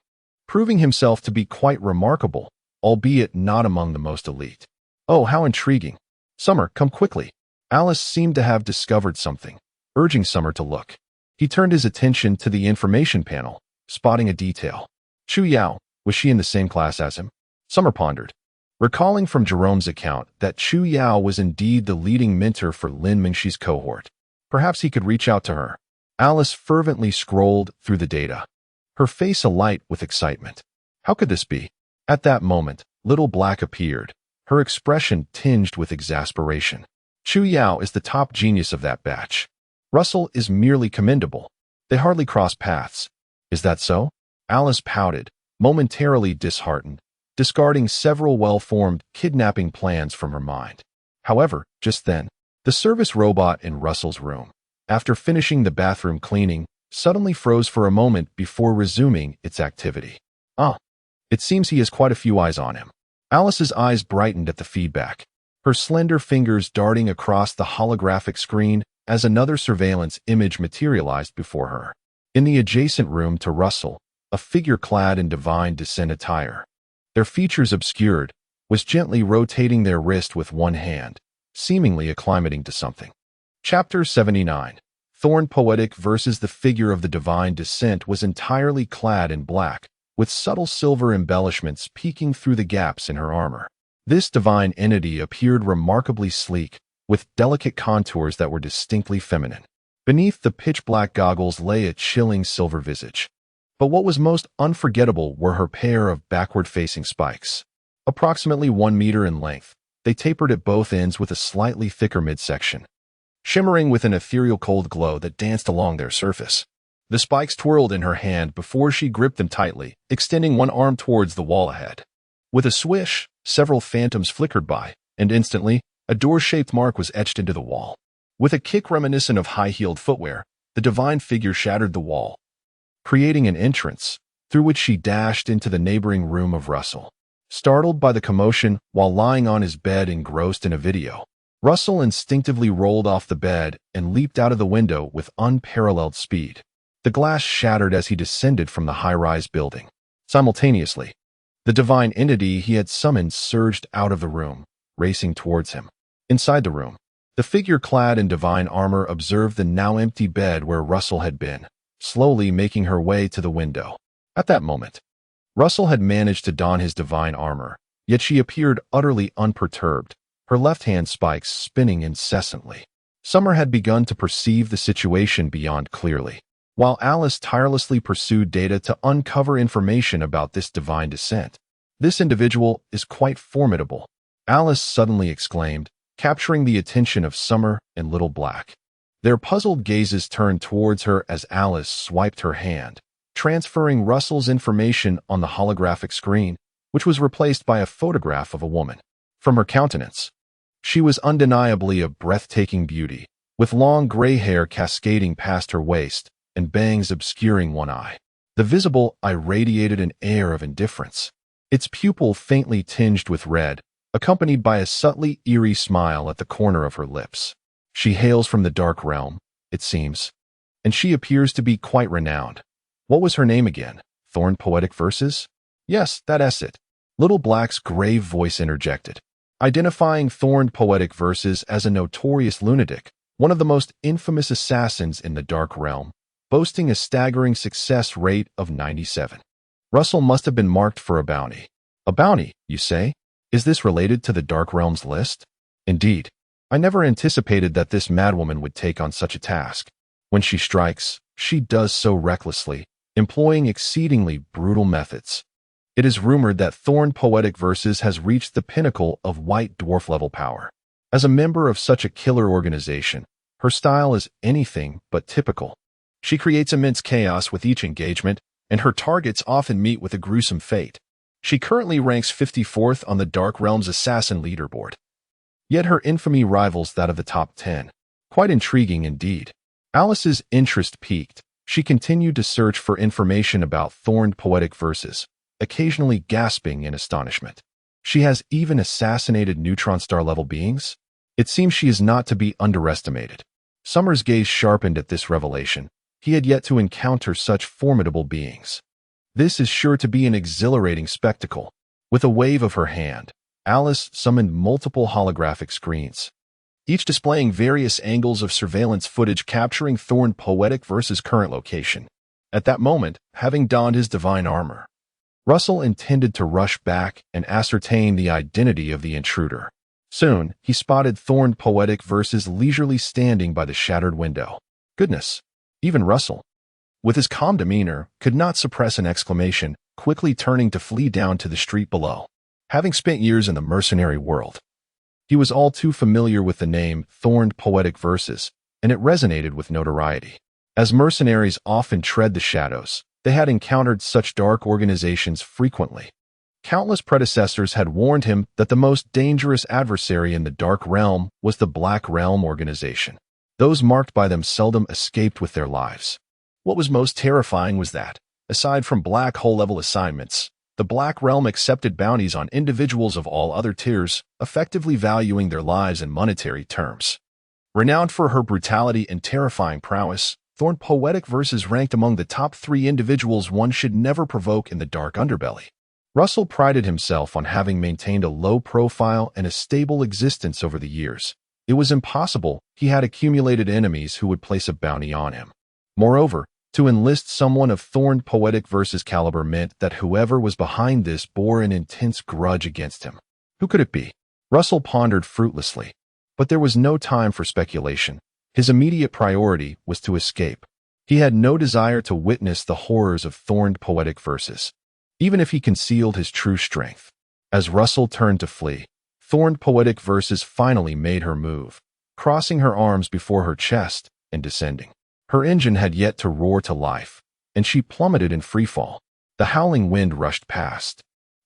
proving himself to be quite remarkable, albeit not among the most elite. Oh, how intriguing. Summer, come quickly. Alice seemed to have discovered something, urging Summer to look. He turned his attention to the information panel, spotting a detail. Chu Yao, Was she in the same class as him? Summer pondered, recalling from Jerome's account that Chu Yao was indeed the leading mentor for Lin Mingxi's cohort. Perhaps he could reach out to her. Alice fervently scrolled through the data, her face alight with excitement. How could this be? At that moment, Little Black appeared, her expression tinged with exasperation. Chu Yao is the top genius of that batch. Russell is merely commendable. They hardly cross paths. Is that so? Alice pouted, momentarily disheartened, discarding several well-formed kidnapping plans from her mind. However, just then, the service robot in Russell's room, after finishing the bathroom cleaning, suddenly froze for a moment before resuming its activity. It seems he has quite a few eyes on him. Alice's eyes brightened at the feedback, her slender fingers darting across the holographic screen as another surveillance image materialized before her. In the adjacent room to Russell, a figure clad in divine descent attire, their features obscured, was gently rotating their wrist with one hand, seemingly acclimating to something. Chapter 79. Thorn Poetic versus the figure of the divine descent was entirely clad in black, with subtle silver embellishments peeking through the gaps in her armor. This divine entity appeared remarkably sleek, with delicate contours that were distinctly feminine. Beneath the pitch-black goggles lay a chilling silver visage. But what was most unforgettable were her pair of backward-facing spikes. Approximately 1 meter in length, they tapered at both ends with a slightly thicker midsection, shimmering with an ethereal cold glow that danced along their surface. The spikes twirled in her hand before she gripped them tightly, extending one arm towards the wall ahead. With a swish, several phantoms flickered by, and instantly, a door-shaped mark was etched into the wall. With a kick reminiscent of high-heeled footwear, the divine figure shattered the wall, creating an entrance, through which she dashed into the neighboring room of Russell. Startled by the commotion while lying on his bed engrossed in a video, Russell instinctively rolled off the bed and leaped out of the window with unparalleled speed. The glass shattered as he descended from the high-rise building. Simultaneously, the divine entity he had summoned surged out of the room, racing towards him. Inside the room, the figure clad in divine armor observed the now empty bed where Russell had been, slowly making her way to the window. At that moment, Russell had managed to don his divine armor, yet she appeared utterly unperturbed, her left-hand spikes spinning incessantly. Summer had begun to perceive the situation beyond clearly. While Alice tirelessly pursued data to uncover information about this divine descent. This individual is quite formidable, Alice suddenly exclaimed, capturing the attention of Summer and Little Black. Their puzzled gazes turned towards her as Alice swiped her hand, transferring Russell's information on the holographic screen, which was replaced by a photograph of a woman. From her countenance, she was undeniably of breathtaking beauty, with long gray hair cascading past her waist and bangs obscuring one eye. The visible eye radiated an air of indifference, its pupil faintly tinged with red, accompanied by a subtly eerie smile at the corner of her lips. She hails from the dark realm, it seems, and she appears to be quite renowned. What was her name again? Thorn Poetic Verses? Yes, that's it. Little Black's grave voice interjected, identifying Thorn Poetic Verses as a notorious lunatic, one of the most infamous assassins in the dark realm, boasting a staggering success rate of 97. Russell must have been marked for a bounty. A bounty, you say? Is this related to the Dark Realms list? Indeed. I never anticipated that this madwoman would take on such a task. When she strikes, she does so recklessly, employing exceedingly brutal methods. It is rumored that Thorn Poetic Verses has reached the pinnacle of white dwarf level power. As a member of such a killer organization, her style is anything but typical. She creates immense chaos with each engagement, and her targets often meet with a gruesome fate. She currently ranks 54th on the Dark Realms Assassin leaderboard. Yet her infamy rivals that of the top 10. Quite intriguing indeed. Alice's interest piqued. She continued to search for information about Thorn Poetic Verses, occasionally gasping in astonishment. She has even assassinated neutron star level beings? It seems she is not to be underestimated. Summer's gaze sharpened at this revelation. He had yet to encounter such formidable beings. This is sure to be an exhilarating spectacle. With a wave of her hand, Alice summoned multiple holographic screens, each displaying various angles of surveillance footage capturing Thorn Poetic Verses' current location. At that moment, having donned his divine armor, Russell intended to rush back and ascertain the identity of the intruder. Soon, he spotted Thorned Poetic Verses leisurely standing by the shattered window. Goodness, even Russell, with his calm demeanor, could not suppress an exclamation, quickly turning to flee down to the street below. Having spent years in the mercenary world, he was all too familiar with the name Thorned Poetic Verses, and it resonated with notoriety. As mercenaries often tread the shadows, they had encountered such dark organizations frequently. Countless predecessors had warned him that the most dangerous adversary in the Dark Realm was the Black Realm organization. Those marked by them seldom escaped with their lives. What was most terrifying was that, aside from black hole-level assignments, the Black Realm accepted bounties on individuals of all other tiers, effectively valuing their lives in monetary terms. Renowned for her brutality and terrifying prowess, Thorned Poetic Verses ranked among the top 3 individuals one should never provoke in the dark underbelly. Russell prided himself on having maintained a low profile and a stable existence over the years. It was impossible he had accumulated enemies who would place a bounty on him. Moreover, to enlist someone of Thorned Poetic Verses caliber meant that whoever was behind this bore an intense grudge against him. Who could it be? Russell pondered fruitlessly. But there was no time for speculation. His immediate priority was to escape. He had no desire to witness the horrors of Thorned Poetic Verses, even if he concealed his true strength. As Russell turned to flee, Thorned Poetic Verses finally made her move, crossing her arms before her chest and descending. Her engine had yet to roar to life, and she plummeted in freefall. The howling wind rushed past,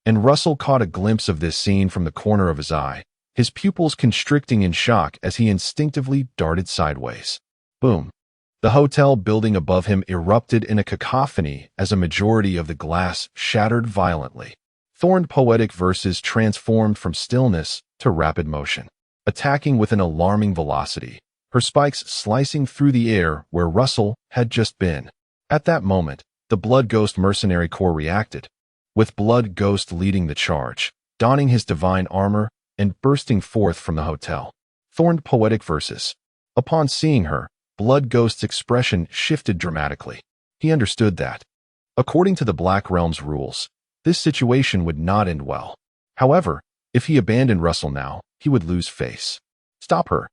and Russell caught a glimpse of this scene from the corner of his eye, his pupils constricting in shock as he instinctively darted sideways. Boom! The hotel building above him erupted in a cacophony as a majority of the glass shattered violently. Thorned Poetic Verses transformed from stillness to rapid motion, attacking with an alarming velocity, her spikes slicing through the air where Russell had just been. At that moment, the Blood Ghost Mercenary Corps reacted, with Blood Ghost leading the charge, donning his divine armor and bursting forth from the hotel. Thorned Poetic Verses. Upon seeing her, Blood Ghost's expression shifted dramatically. He understood that, according to the Black Realm's rules, this situation would not end well. However, if he abandoned Russell now, he would lose face. Stop her.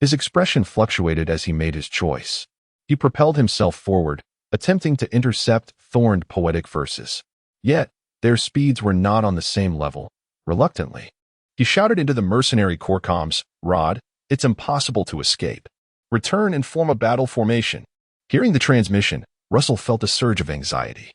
His expression fluctuated as he made his choice. He propelled himself forward, attempting to intercept Thorned Poetic Verses. Yet, their speeds were not on the same level. Reluctantly, he shouted into the mercenary corps comms, "Rod, it's impossible to escape. Return and form a battle formation." Hearing the transmission, Russell felt a surge of anxiety.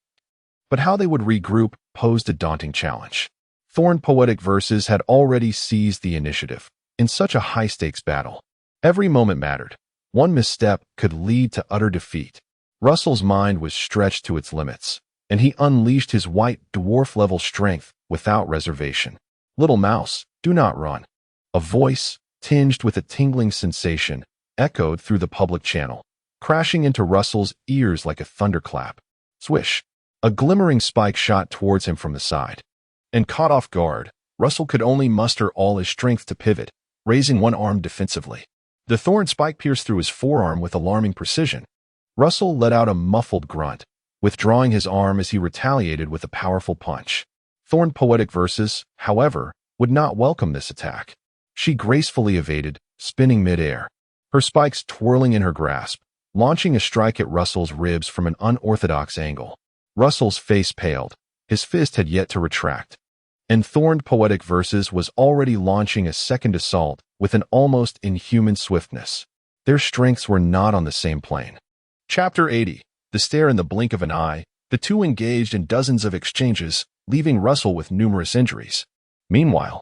But how they would regroup posed a daunting challenge. Thorned Poetic Verses had already seized the initiative in such a high-stakes battle. Every moment mattered. One misstep could lead to utter defeat. Russell's mind was stretched to its limits, and he unleashed his white dwarf-level strength without reservation. "Little mouse, do not run." A voice, tinged with a tingling sensation, echoed through the public channel, crashing into Russell's ears like a thunderclap. Swish! A glimmering spike shot towards him from the side. And caught off guard, Russell could only muster all his strength to pivot, raising one arm defensively. The thorn spike pierced through his forearm with alarming precision. Russell let out a muffled grunt, withdrawing his arm as he retaliated with a powerful punch. Thorned Poetic Verses, however, would not welcome this attack. She gracefully evaded, spinning mid-air, her spikes twirling in her grasp, launching a strike at Russell's ribs from an unorthodox angle. Russell's face paled. His fist had yet to retract, and Thorned Poetic Verses was already launching a second assault with an almost inhuman swiftness. Their strengths were not on the same plane. Chapter 80. The stare in the blink of an eye. The two engaged in dozens of exchanges, leaving Russell with numerous injuries. Meanwhile,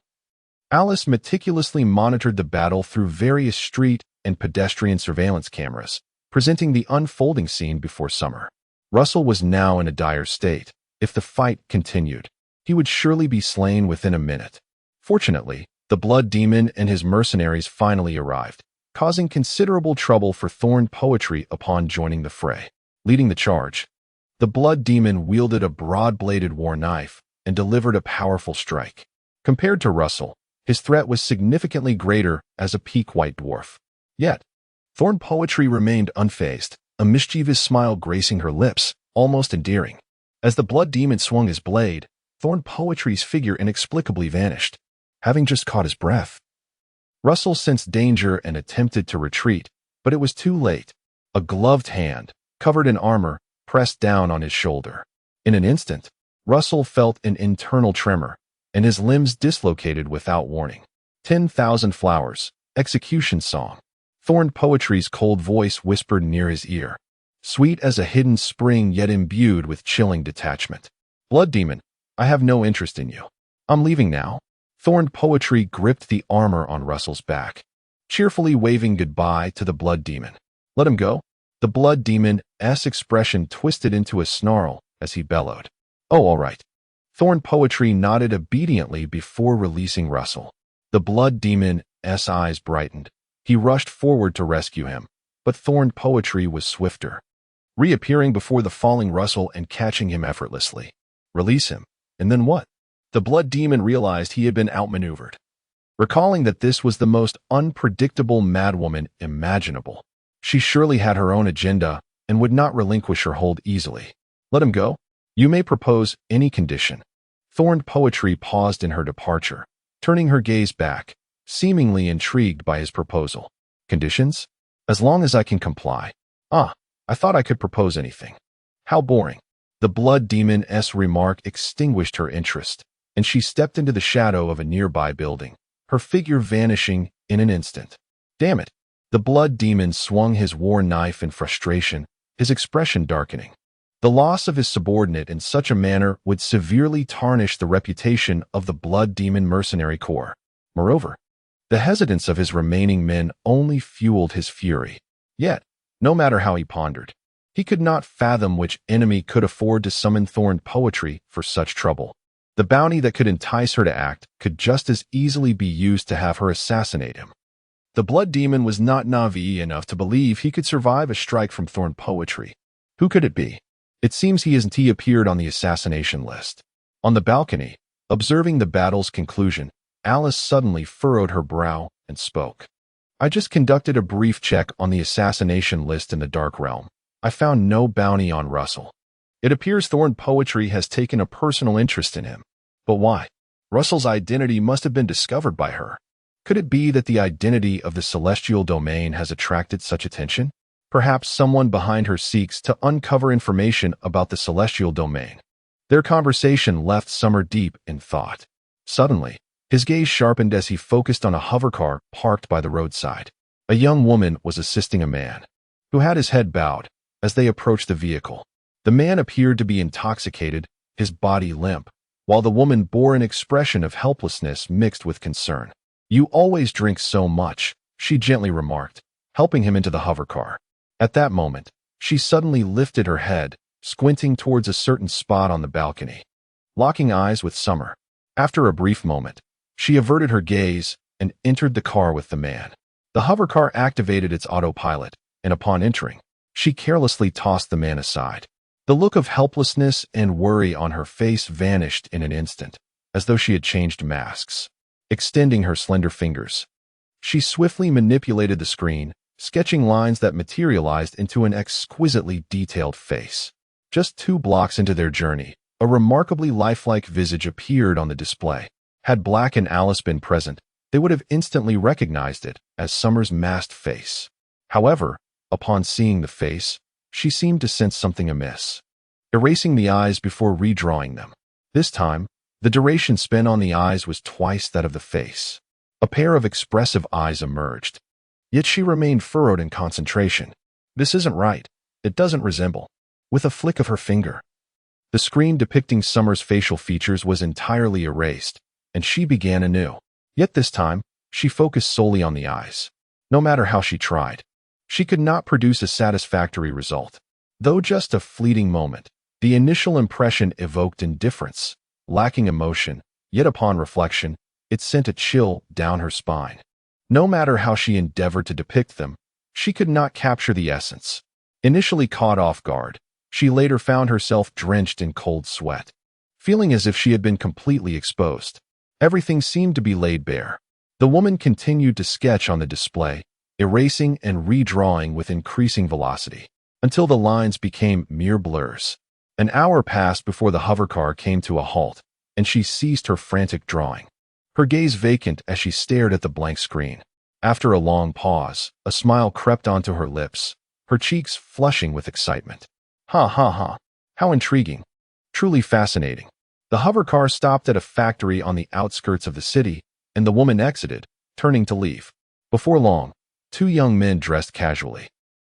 Alice meticulously monitored the battle through various street and pedestrian surveillance cameras, presenting the unfolding scene before Summer. Russell was now in a dire state. If the fight continued, he would surely be slain within a minute. Fortunately, the Blood Demon and his mercenaries finally arrived, causing considerable trouble for Thorned Poetry upon joining the fray. Leading the charge, the Blood Demon wielded a broad-bladed war knife and delivered a powerful strike. Compared to Russell, his threat was significantly greater as a peak white dwarf. Yet, Thorned Poetry remained unfazed, a mischievous smile gracing her lips, almost endearing. As the blood demon swung his blade, Thorn Poetry's figure inexplicably vanished, having just caught his breath. Russell sensed danger and attempted to retreat, but it was too late. A gloved hand, covered in armor, pressed down on his shoulder. In an instant, Russell felt an internal tremor, and his limbs dislocated without warning. 10,000 flowers, execution song. Thorn Poetry's cold voice whispered near his ear, sweet as a hidden spring yet imbued with chilling detachment. Blood demon, I have no interest in you. I'm leaving now. Thorn Poetry gripped the armor on Russell's back, cheerfully waving goodbye to the blood demon. Let him go. The blood demon's expression twisted into a snarl as he bellowed. Oh, all right. Thorn Poetry nodded obediently before releasing Russell. The blood demon's eyes brightened. He rushed forward to rescue him, but Thorn Poetry was swifter, reappearing before the falling Russell and catching him effortlessly. Release him, and then what? The blood demon realized he had been outmaneuvered, recalling that this was the most unpredictable madwoman imaginable. She surely had her own agenda and would not relinquish her hold easily. Let him go. You may propose any condition. Thorn Poetry paused in her departure, turning her gaze back, seemingly intrigued by his proposal. Conditions? As long as I can comply. Ah, I thought I could propose anything. How boring. The blood demon's remark extinguished her interest, and she stepped into the shadow of a nearby building, her figure vanishing in an instant. Damn it. The blood demon swung his war knife in frustration, his expression darkening. The loss of his subordinate in such a manner would severely tarnish the reputation of the blood demon mercenary corps. Moreover, the hesitance of his remaining men only fueled his fury. Yet, no matter how he pondered, he could not fathom which enemy could afford to summon Thorn Poetry for such trouble. The bounty that could entice her to act could just as easily be used to have her assassinate him. The blood demon was not naive enough to believe he could survive a strike from Thorn Poetry. Who could it be? It seems he appeared on the assassination list. On the balcony, observing the battle's conclusion, Alice suddenly furrowed her brow and spoke. I just conducted a brief check on the assassination list in the Dark Realm. I found no bounty on Russell. It appears Thorn Poetry has taken a personal interest in him. But why? Russell's identity must have been discovered by her. Could it be that the identity of the celestial domain has attracted such attention? Perhaps someone behind her seeks to uncover information about the celestial domain. Their conversation left Summer deep in thought. Suddenly, his gaze sharpened as he focused on a hovercar parked by the roadside. A young woman was assisting a man, who had his head bowed, as they approached the vehicle. The man appeared to be intoxicated, his body limp, while the woman bore an expression of helplessness mixed with concern. You always drink so much, she gently remarked, helping him into the hovercar. At that moment, she suddenly lifted her head, squinting towards a certain spot on the balcony, locking eyes with Summer. After a brief moment, she averted her gaze and entered the car with the man. The hovercar activated its autopilot, and upon entering, she carelessly tossed the man aside. The look of helplessness and worry on her face vanished in an instant, as though she had changed masks. Extending her slender fingers, she swiftly manipulated the screen, sketching lines that materialized into an exquisitely detailed face. Just 2 blocks into their journey, a remarkably lifelike visage appeared on the display. Had Black and Alice been present, they would have instantly recognized it as Summer's masked face. However, upon seeing the face, she seemed to sense something amiss, erasing the eyes before redrawing them. This time, the duration spent on the eyes was twice that of the face. A pair of expressive eyes emerged. Yet she remained furrowed in concentration. This isn't right. It doesn't resemble. With a flick of her finger, the screen depicting Summer's facial features was entirely erased, and she began anew. Yet this time, she focused solely on the eyes. No matter how she tried, she could not produce a satisfactory result. Though just a fleeting moment, the initial impression evoked indifference, lacking emotion, yet upon reflection, it sent a chill down her spine. No matter how she endeavored to depict them, she could not capture the essence. Initially caught off guard, she later found herself drenched in cold sweat, feeling as if she had been completely exposed. Everything seemed to be laid bare. The woman continued to sketch on the display, erasing and redrawing with increasing velocity, until the lines became mere blurs. An hour passed before the hovercar came to a halt, and she ceased her frantic drawing, her gaze vacant as she stared at the blank screen. After a long pause, a smile crept onto her lips, her cheeks flushing with excitement. Ha ha ha. How intriguing. Truly fascinating. The hovercar stopped at a factory on the outskirts of the city, and the woman exited, turning to leave. Before long, two young men dressed casually,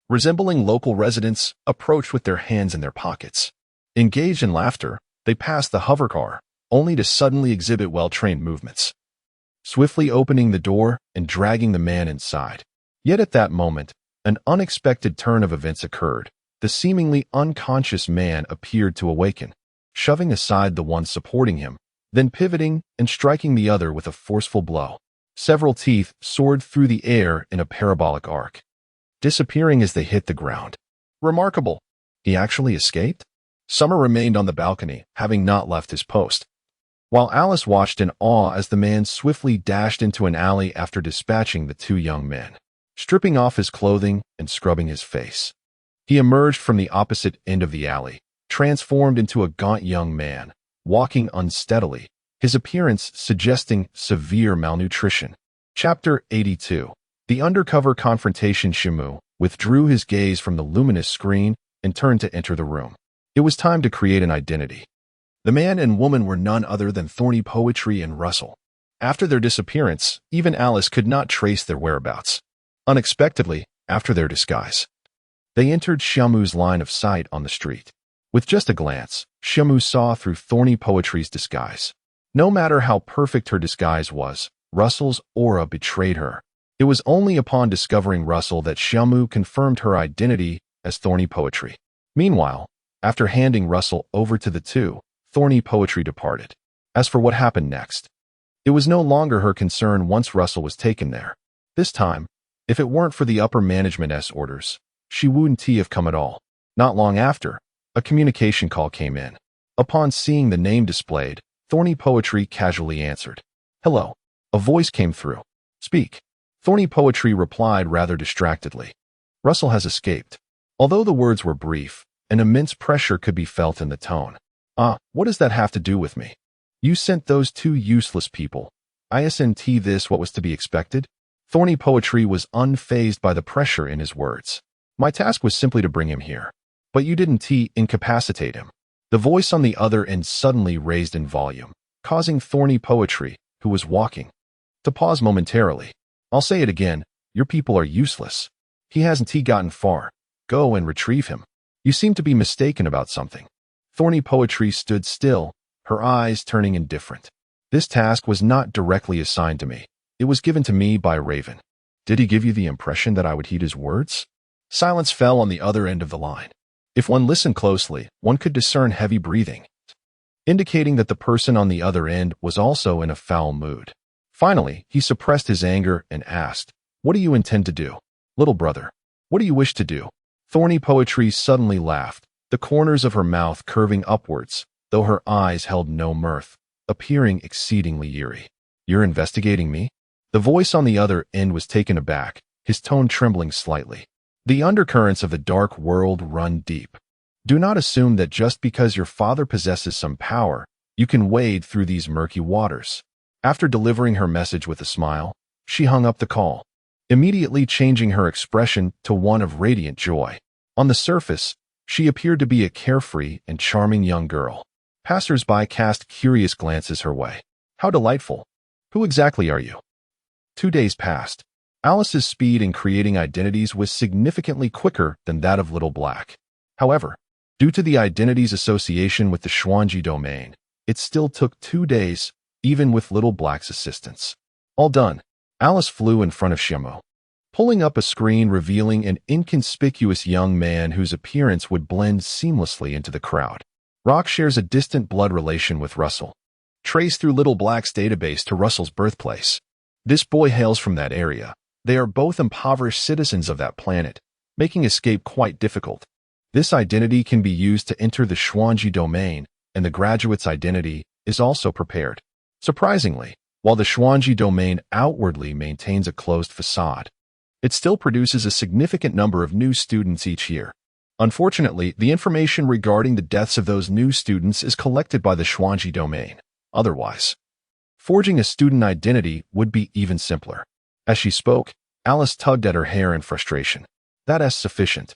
resembling local residents, approached with their hands in their pockets. Engaged in laughter, they passed the hovercar, only to suddenly exhibit well-trained movements, swiftly opening the door and dragging the man inside. Yet at that moment, an unexpected turn of events occurred. The seemingly unconscious man appeared to awaken, shoving aside the one supporting him, then pivoting and striking the other with a forceful blow. Several teeth soared through the air in a parabolic arc, disappearing as they hit the ground. Remarkable. He actually escaped? Summer remained on the balcony, having not left his post, while Alice watched in awe as the man swiftly dashed into an alley after dispatching the two young men. Stripping off his clothing and scrubbing his face, he emerged from the opposite end of the alley, transformed into a gaunt young man, walking unsteadily, his appearance suggesting severe malnutrition. Chapter 82. The undercover confrontation. Xia Mu withdrew his gaze from the luminous screen and turned to enter the room. It was time to create an identity. The man and woman were none other than Thorny Poetry and Russell. After their disappearance, even Alice could not trace their whereabouts. Unexpectedly, after their disguise, they entered Xia Mu's line of sight on the street. With just a glance, Xia Mu saw through Thorny Poetry's disguise. No matter how perfect her disguise was, Russell's aura betrayed her. It was only upon discovering Russell that Xia Mu confirmed her identity as Thorny Poetry. Meanwhile, after handing Russell over to the two, Thorny Poetry departed. As for what happened next, it was no longer her concern once Russell was taken there. This time, if it weren't for the upper management's orders, she wouldn't have come at all. Not long after, a communication call came in. Upon seeing the name displayed, Thorny Poetry casually answered. Hello. A voice came through. Speak. Thorny Poetry replied rather distractedly. Russell has escaped. Although the words were brief, an immense pressure could be felt in the tone. What does that have to do with me? You sent those two useless people. Isn't this what was to be expected? Thorny Poetry was unfazed by the pressure in his words. My task was simply to bring him here. But you didn't incapacitate him. The voice on the other end suddenly raised in volume, causing Thorny Poetry, who was walking, to pause momentarily. I'll say it again, your people are useless. He hasn't gotten far. Go and retrieve him. You seem to be mistaken about something. Thorny Poetry stood still, her eyes turning indifferent. This task was not directly assigned to me. It was given to me by Raven. Did he give you the impression that I would heed his words? Silence fell on the other end of the line. If one listened closely, one could discern heavy breathing, indicating that the person on the other end was also in a foul mood. Finally, he suppressed his anger and asked, What do you intend to do? Little brother, what do you wish to do? Thorny Poetry suddenly laughed, the corners of her mouth curving upwards, though her eyes held no mirth, appearing exceedingly eerie. You're investigating me? The voice on the other end was taken aback, his tone trembling slightly. The undercurrents of the dark world run deep. Do not assume that just because your father possesses some power, you can wade through these murky waters. After delivering her message with a smile, she hung up the call, immediately changing her expression to one of radiant joy. On the surface, she appeared to be a carefree and charming young girl. Passers-by cast curious glances her way. How delightful. Who exactly are you? 2 days passed. Alice's speed in creating identities was significantly quicker than that of Little Black. However, due to the identity's association with the Xuanji domain, it still took 2 days, even with Little Black's assistance. All done. Alice flew in front of Xia Mu, pulling up a screen revealing an inconspicuous young man whose appearance would blend seamlessly into the crowd. Rock shares a distant blood relation with Russell. Trace through Little Black's database to Russell's birthplace. This boy hails from that area. They are both impoverished citizens of that planet, making escape quite difficult. This identity can be used to enter the Xuanji domain, and the graduate's identity is also prepared. Surprisingly, while the Xuanji domain outwardly maintains a closed facade, it still produces a significant number of new students each year. Unfortunately, the information regarding the deaths of those new students is collected by the Xuanji domain. Otherwise, forging a student identity would be even simpler. As she spoke, Alice tugged at her hair in frustration. That is sufficient.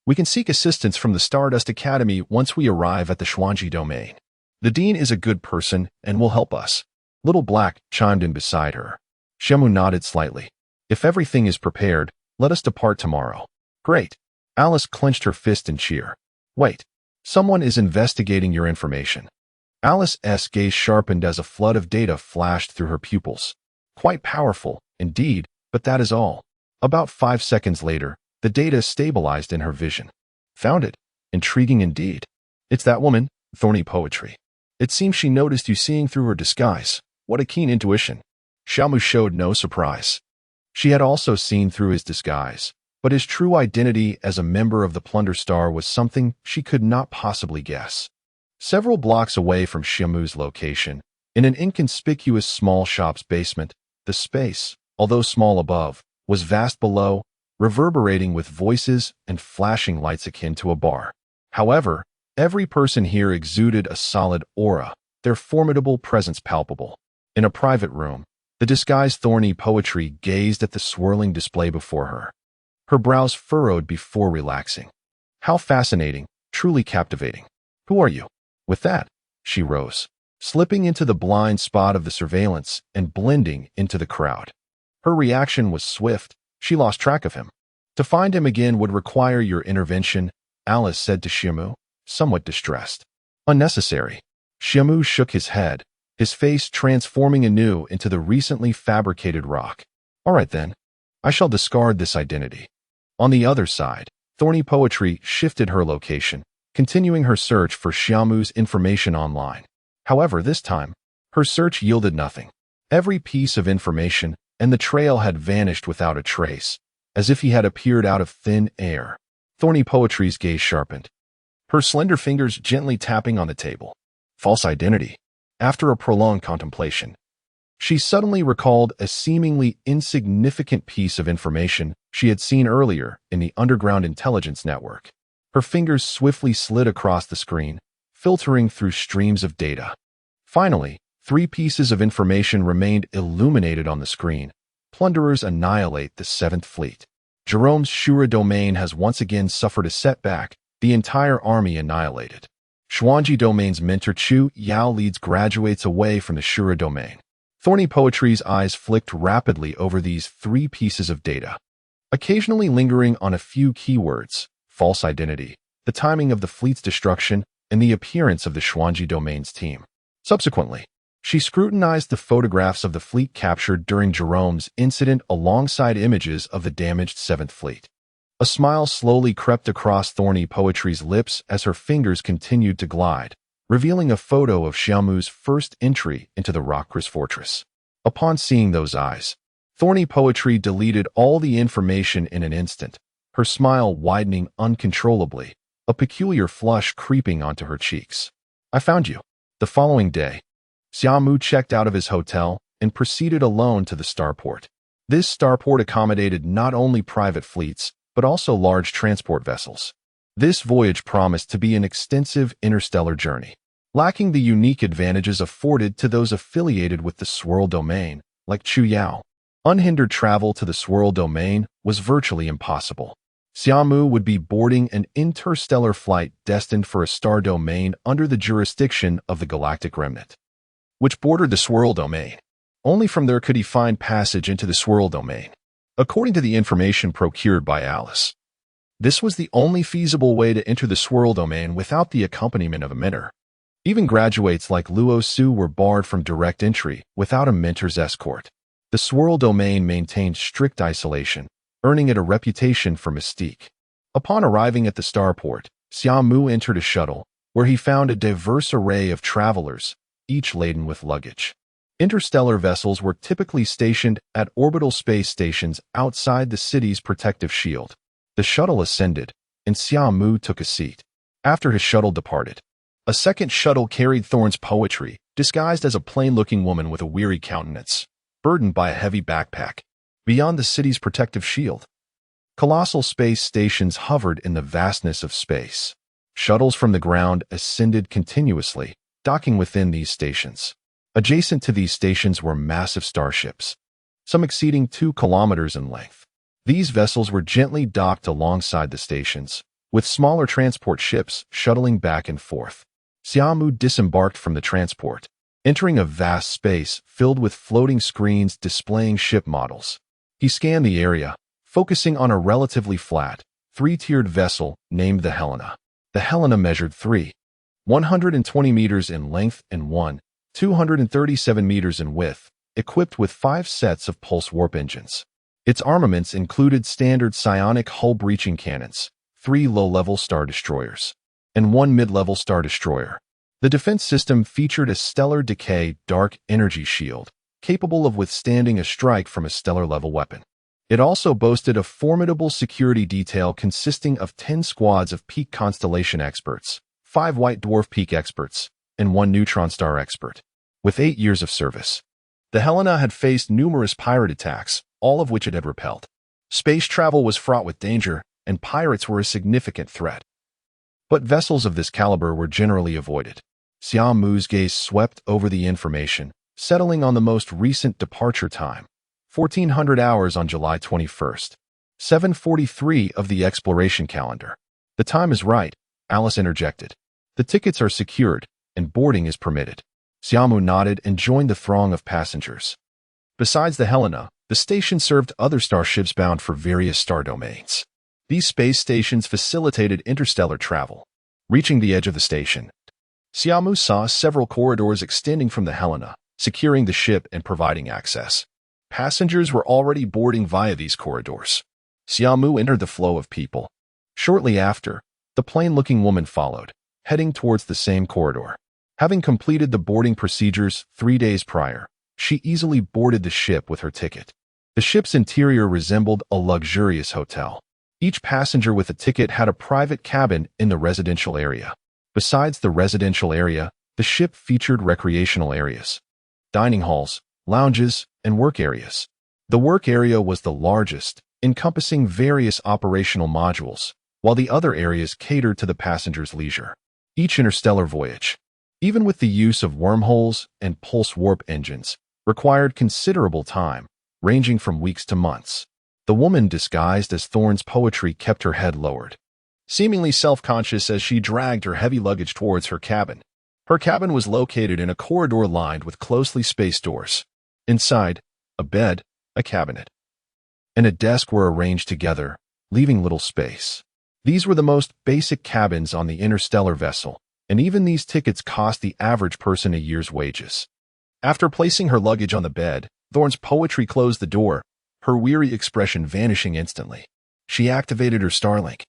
We can seek assistance from the Stardust Academy once we arrive at the Xuanji domain. The dean is a good person and will help us. Little Black chimed in beside her. Xia Mu nodded slightly. If everything is prepared, let us depart tomorrow. Great. Alice clenched her fist in cheer. Wait. Someone is investigating your information. Alice's gaze sharpened as a flood of data flashed through her pupils. Quite powerful, indeed, but that is all. About 5 seconds later, the data stabilized in her vision. Found it. Intriguing indeed. It's that woman, Thorny Poetry. It seems she noticed you seeing through her disguise. What a keen intuition. Xia Mu showed no surprise. She had also seen through his disguise, but his true identity as a member of the Plunder Star was something she could not possibly guess. Several blocks away from Xia Mu's location, in an inconspicuous small shop's basement, the space, although small above, was vast below, reverberating with voices and flashing lights akin to a bar. However, every person here exuded a solid aura, their formidable presence palpable. In a private room, the disguised Thorny Poetry gazed at the swirling display before her. Her brows furrowed before relaxing. How fascinating, truly captivating. Who are you? With that, she rose, slipping into the blind spot of the surveillance and blending into the crowd. Her reaction was swift. She lost track of him. To find him again would require your intervention, Alice said to Xia Mu, somewhat distressed. Unnecessary. Xia Mu shook his head, his face transforming anew into the recently fabricated rock. All right then. I shall discard this identity. On the other side, Thorny Poetry shifted her location, continuing her search for Xia Mu's information online. However, this time, her search yielded nothing. Every piece of information and the trail had vanished without a trace, as if he had appeared out of thin air. Thorny Poetry's gaze sharpened, her slender fingers gently tapping on the table. False identity. After a prolonged contemplation, she suddenly recalled a seemingly insignificant piece of information she had seen earlier in the underground intelligence network. Her fingers swiftly slid across the screen, filtering through streams of data. Finally, 3 pieces of information remained illuminated on the screen. Plunderers annihilate the 7th Fleet. Jerome's Shura domain has once again suffered a setback, the entire army annihilated. Xuanji domain's mentor Chu Yao leads graduates away from the Shura domain. Thorny Poetry's eyes flicked rapidly over these 3 pieces of data, occasionally lingering on a few keywords: false identity, the timing of the fleet's destruction, and the appearance of the Xuanji domain's team. Subsequently, she scrutinized the photographs of the fleet captured during Jerome's incident alongside images of the damaged 7th Fleet. A smile slowly crept across Thorny Poetry's lips as her fingers continued to glide, revealing a photo of Xia Mu's first entry into the Rockcris Fortress. Upon seeing those eyes, Thorny Poetry deleted all the information in an instant, her smile widening uncontrollably, a peculiar flush creeping onto her cheeks. I found you. The following day, Xia Mu checked out of his hotel and proceeded alone to the starport. This starport accommodated not only private fleets, but also large transport vessels. This voyage promised to be an extensive interstellar journey, lacking the unique advantages afforded to those affiliated with the Swirl domain, like Chu Yao. Unhindered travel to the Swirl domain was virtually impossible. Xia Mu would be boarding an interstellar flight destined for a star domain under the jurisdiction of the Galactic Remnant, which bordered the Swirl domain. Only from there could he find passage into the Swirl domain. According to the information procured by Alice, this was the only feasible way to enter the Swirl domain without the accompaniment of a mentor. Even graduates like Luo Su were barred from direct entry without a mentor's escort. The Swirl domain maintained strict isolation, earning it a reputation for mystique. Upon arriving at the starport, Xia Mu entered a shuttle, where he found a diverse array of travelers, each laden with luggage. Interstellar vessels were typically stationed at orbital space stations outside the city's protective shield. The shuttle ascended, and Xia Mu took a seat. After his shuttle departed, a second shuttle carried Thorny's Poetry, disguised as a plain-looking woman with a weary countenance, burdened by a heavy backpack, beyond the city's protective shield. Colossal space stations hovered in the vastness of space. Shuttles from the ground ascended continuously, docking within these stations. Adjacent to these stations were massive starships, some exceeding 2 kilometers in length. These vessels were gently docked alongside the stations, with smaller transport ships shuttling back and forth. Xia Mu disembarked from the transport, entering a vast space filled with floating screens displaying ship models. He scanned the area, focusing on a relatively flat, 3-tiered vessel named the Helena. The Helena measured 120 meters in length and 237 meters in width, equipped with 5 sets of pulse warp engines. Its armaments included standard psionic hull-breaching cannons, 3 low-level star destroyers, and 1 mid-level star destroyer. The defense system featured a stellar decay dark energy shield, capable of withstanding a strike from a stellar-level weapon. It also boasted a formidable security detail consisting of 10 squads of peak constellation experts, 5 white dwarf peak experts, and 1 neutron star expert. With 8 years of service, the Helena had faced numerous pirate attacks, all of which it had repelled. Space travel was fraught with danger, and pirates were a significant threat. But vessels of this caliber were generally avoided. Xia Mu's gaze swept over the information, settling on the most recent departure time, 1400 hours on July 21st, 7:43 of the exploration calendar. "The time is right," Alice interjected. "The tickets are secured, and boarding is permitted." Xia Mu nodded and joined the throng of passengers. Besides the Helena, the station served other starships bound for various star domains. These space stations facilitated interstellar travel. Reaching the edge of the station, Xia Mu saw several corridors extending from the Helena, securing the ship and providing access. Passengers were already boarding via these corridors. Xia Mu entered the flow of people. Shortly after, the plain-looking woman followed, heading towards the same corridor. Having completed the boarding procedures 3 days prior, she easily boarded the ship with her ticket. The ship's interior resembled a luxurious hotel. Each passenger with a ticket had a private cabin in the residential area. Besides the residential area, the ship featured recreational areas, dining halls, lounges, and work areas. The work area was the largest, encompassing various operational modules, while the other areas catered to the passengers' leisure. Each interstellar voyage, even with the use of wormholes and pulse warp engines, required considerable time, ranging from weeks to months. The woman disguised as Thorn's poetry kept her head lowered, seemingly self-conscious as she dragged her heavy luggage towards her cabin. Her cabin was located in a corridor lined with closely spaced doors. Inside, a bed, a cabinet, and a desk were arranged together, leaving little space. These were the most basic cabins on the interstellar vessel, and even these tickets cost the average person a year's wages. After placing her luggage on the bed, Thorn's poetry closed the door, her weary expression vanishing instantly. She activated her Starlink,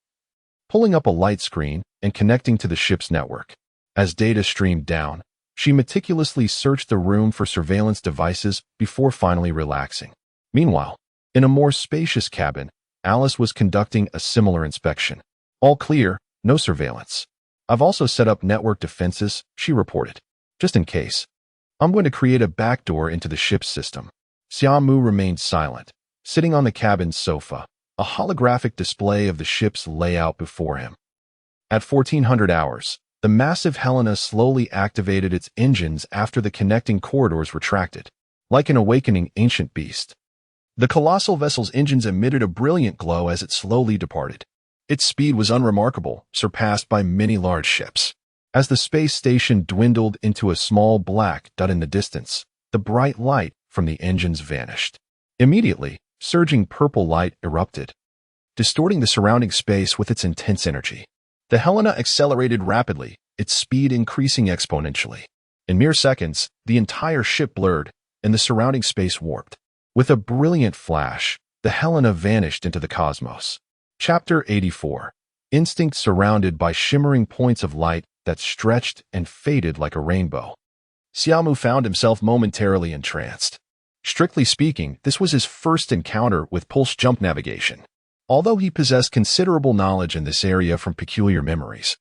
pulling up a light screen and connecting to the ship's network. As data streamed down, she meticulously searched the room for surveillance devices before finally relaxing. Meanwhile, in a more spacious cabin, Alice was conducting a similar inspection. "All clear, no surveillance. I've also set up network defenses," she reported. "Just in case. I'm going to create a backdoor into the ship's system." Xia Mu remained silent, sitting on the cabin's sofa, a holographic display of the ship's layout before him. At 1400 hours, the massive Helena slowly activated its engines after the connecting corridors retracted. Like an awakening ancient beast, the colossal vessel's engines emitted a brilliant glow as it slowly departed. Its speed was unremarkable, surpassed by many large ships. As the space station dwindled into a small black dot in the distance, the bright light from the engines vanished. Immediately, surging purple light erupted, distorting the surrounding space with its intense energy. The Helena accelerated rapidly, its speed increasing exponentially. In mere seconds, the entire ship blurred, and the surrounding space warped. With a brilliant flash, the Helena vanished into the cosmos. Chapter 84. Instinct surrounded by shimmering points of light that stretched and faded like a rainbow. Xia Mu found himself momentarily entranced. Strictly speaking, this was his first encounter with pulse jump navigation, although he possessed considerable knowledge in this area from peculiar memories.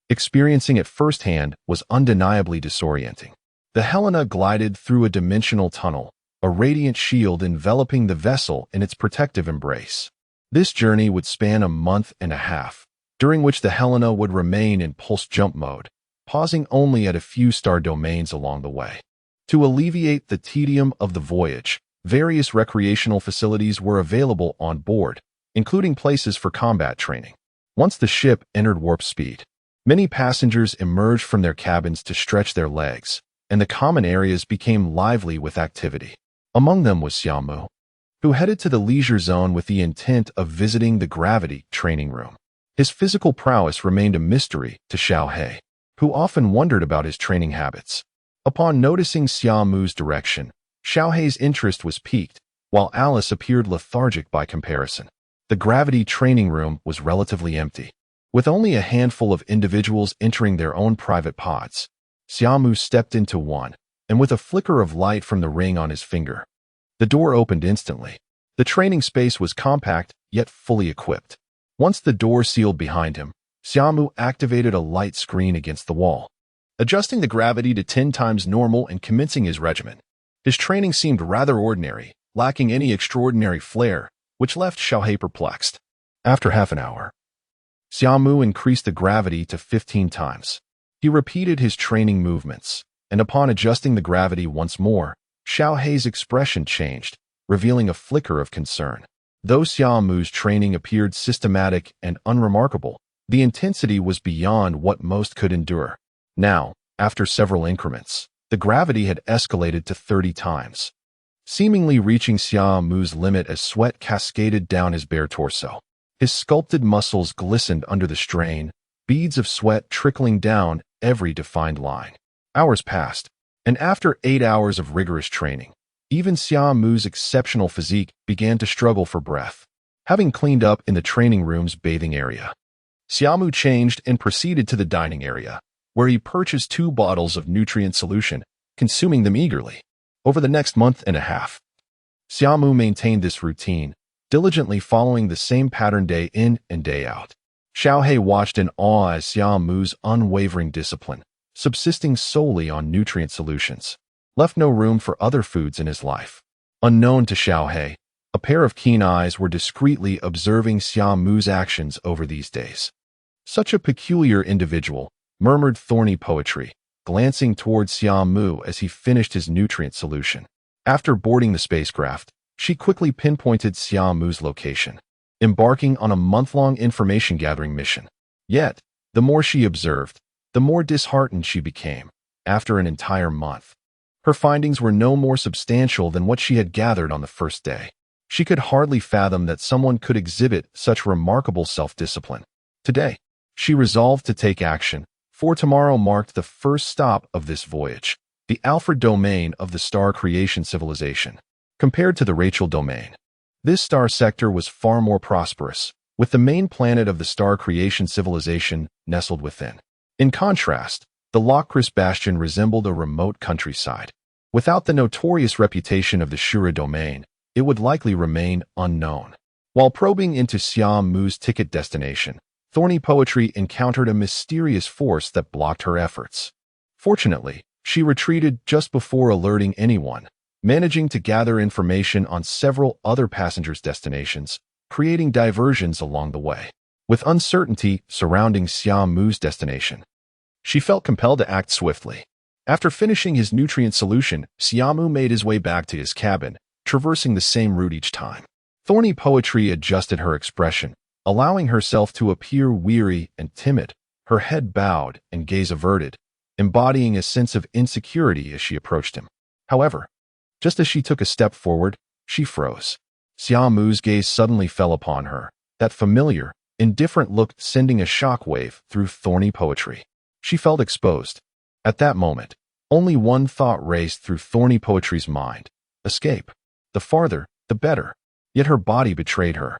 Experiencing it firsthand was undeniably disorienting. The Helena glided through a dimensional tunnel, a radiant shield enveloping the vessel in its protective embrace. This journey would span a month and a half, during which the Helena would remain in pulse jump mode, pausing only at a few star domains along the way. To alleviate the tedium of the voyage, various recreational facilities were available on board, including places for combat training. Once the ship entered warp speed, many passengers emerged from their cabins to stretch their legs, and the common areas became lively with activity. Among them was Xia Mu, who headed to the leisure zone with the intent of visiting the gravity training room. His physical prowess remained a mystery to Xiao He, who often wondered about his training habits. Upon noticing Xia Mu's direction, Xiao He's interest was piqued, while Alice appeared lethargic by comparison. The gravity training room was relatively empty, with only a handful of individuals entering their own private pods. Xia Mu stepped into one, and with a flicker of light from the ring on his finger, the door opened instantly. The training space was compact, yet fully equipped. Once the door sealed behind him, Xia Mu activated a light screen against the wall, adjusting the gravity to 10 times normal and commencing his regimen. His training seemed rather ordinary, lacking any extraordinary flair, which left Xiao He perplexed. After half an hour, Xia Mu increased the gravity to 15 times. He repeated his training movements, and upon adjusting the gravity once more, Xiao He's expression changed, revealing a flicker of concern. Though Xia Mu's training appeared systematic and unremarkable, the intensity was beyond what most could endure. Now, after several increments, the gravity had escalated to 30 times, seemingly reaching Xia Mu's limit as sweat cascaded down his bare torso. His sculpted muscles glistened under the strain, beads of sweat trickling down every defined line. Hours passed, and after 8 hours of rigorous training, even Xia Mu's exceptional physique began to struggle for breath. Having cleaned up in the training room's bathing area, Xia Mu changed and proceeded to the dining area, where he purchased 2 bottles of nutrient solution, consuming them eagerly. Over the next month and a half, Xia Mu maintained this routine, diligently following the same pattern day in and day out. Xiao He watched in awe as Xia Mu's unwavering discipline, subsisting solely on nutrient solutions, left no room for other foods in his life. Unknown to Xiao He, a pair of keen eyes were discreetly observing Xia Mu's actions over these days. Such a peculiar individual, murmured Thorny Poetry, glancing toward Xia Mu as he finished his nutrient solution. After boarding the spacecraft, she quickly pinpointed Xia Mu's location, embarking on a month-long information-gathering mission. Yet, the more she observed, the more disheartened she became. After an entire month, her findings were no more substantial than what she had gathered on the first day. She could hardly fathom that someone could exhibit such remarkable self-discipline. Today, she resolved to take action, for tomorrow marked the first stop of this voyage, the Alpha domain of the star creation civilization. Compared to the Rachel domain, this star sector was far more prosperous, with the main planet of the star creation civilization nestled within. In contrast, the Locris bastion resembled a remote countryside. Without the notorious reputation of the Shura domain, it would likely remain unknown. While probing into Xia Mu's ticket destination, Thorny Poetry encountered a mysterious force that blocked her efforts. Fortunately, she retreated just before alerting anyone, managing to gather information on several other passengers' destinations, creating diversions along the way. With uncertainty surrounding Xia Mu's destination, she felt compelled to act swiftly. After finishing his nutrient solution, Xia Mu made his way back to his cabin, traversing the same route each time. Thorny Poetry adjusted her expression, allowing herself to appear weary and timid, her head bowed and gaze averted, embodying a sense of insecurity as she approached him. However, just as she took a step forward, she froze. Xia Mu's gaze suddenly fell upon her, that familiar, indifferent look sending a shockwave through Thorny Poetry. She felt exposed. At that moment, only one thought raced through Thorny Poetry's mind: escape. The farther, the better. Yet her body betrayed her,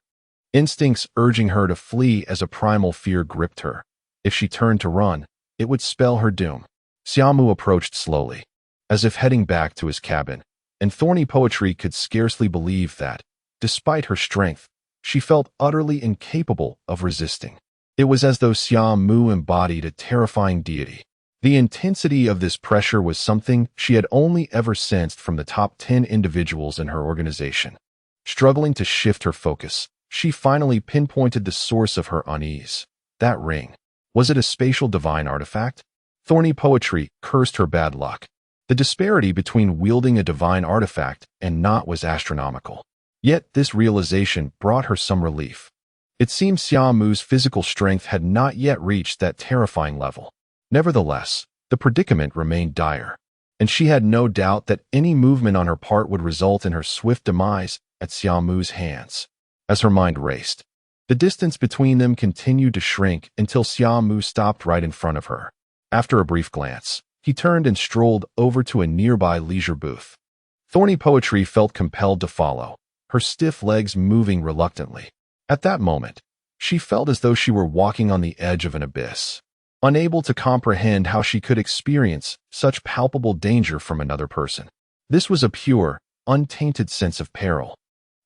instincts urging her to flee as a primal fear gripped her. If she turned to run, it would spell her doom. Xia Mu approached slowly, as if heading back to his cabin, and Thorny Poetry could scarcely believe that, despite her strength, she felt utterly incapable of resisting. It was as though Xia Mu embodied a terrifying deity. The intensity of this pressure was something she had only ever sensed from the top 10 individuals in her organization. Struggling to shift her focus, She finally pinpointed the source of her unease. That ring. Was it a spatial divine artifact? Thorny poetry cursed her bad luck. The disparity between wielding a divine artifact and not was astronomical. Yet this realization brought her some relief. It seemed Xia Mu's physical strength had not yet reached that terrifying level. Nevertheless, the predicament remained dire, and she had no doubt that any movement on her part would result in her swift demise at Xia Mu's hands. As her mind raced, the distance between them continued to shrink until Xia Mu stopped right in front of her. After a brief glance, he turned and strolled over to a nearby leisure booth. Thorny poetry felt compelled to follow, her stiff legs moving reluctantly. At that moment, she felt as though she were walking on the edge of an abyss, unable to comprehend how she could experience such palpable danger from another person. This was a pure, untainted sense of peril.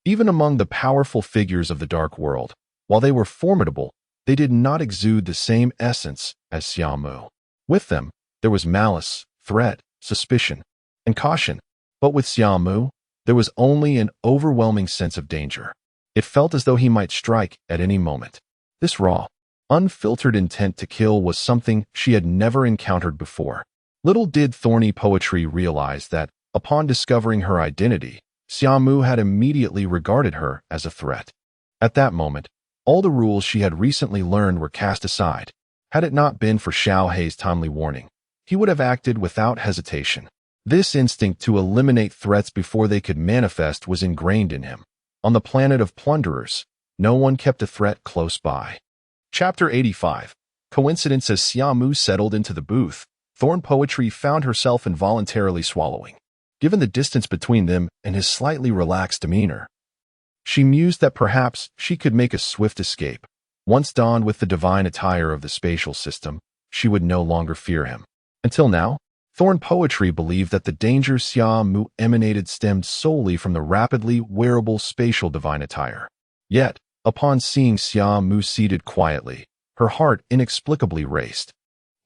Even among the powerful figures of the dark world, while they were formidable, they did not exude the same essence as Xia Mu. With them, there was malice, threat, suspicion, and caution, but with Xia Mu, there was only an overwhelming sense of danger. It felt as though he might strike at any moment. This raw, unfiltered intent to kill was something she had never encountered before. Little did Thorny Poetry realize that, upon discovering her identity, Xia Mu had immediately regarded her as a threat. At that moment, all the rules she had recently learned were cast aside. Had it not been for Xiao Hei's timely warning, he would have acted without hesitation. This instinct to eliminate threats before they could manifest was ingrained in him. On the planet of plunderers, no one kept a threat close by. Chapter 85. Coincidence. As Xia Mu settled into the booth, Thorn Poetry found herself involuntarily swallowing. Given the distance between them and his slightly relaxed demeanor, she mused that perhaps she could make a swift escape. Once donned with the divine attire of the spatial system, she would no longer fear him. Until now, Thorn Poetry believed that the danger Xia Mu emanated stemmed solely from the rapidly wearable spatial divine attire. Yet, upon seeing Xia Mu seated quietly, her heart inexplicably raced,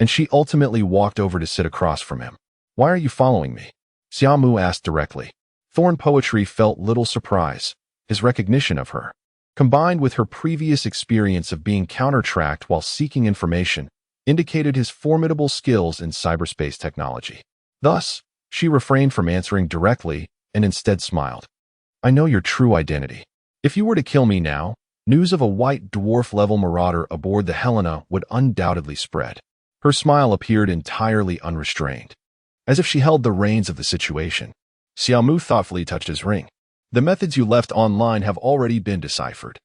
and she ultimately walked over to sit across from him. "Why are you following me?" Xia Mu asked directly. Thorn Poetry felt little surprise. His recognition of her, combined with her previous experience of being counter-tracked while seeking information, indicated his formidable skills in cyberspace technology. Thus, she refrained from answering directly and instead smiled. "I know your true identity. If you were to kill me now, news of a white dwarf-level marauder aboard the Helena would undoubtedly spread." Her smile appeared entirely unrestrained, as if she held the reins of the situation. Xia Mu thoughtfully touched his ring. "The methods you left online have already been deciphered."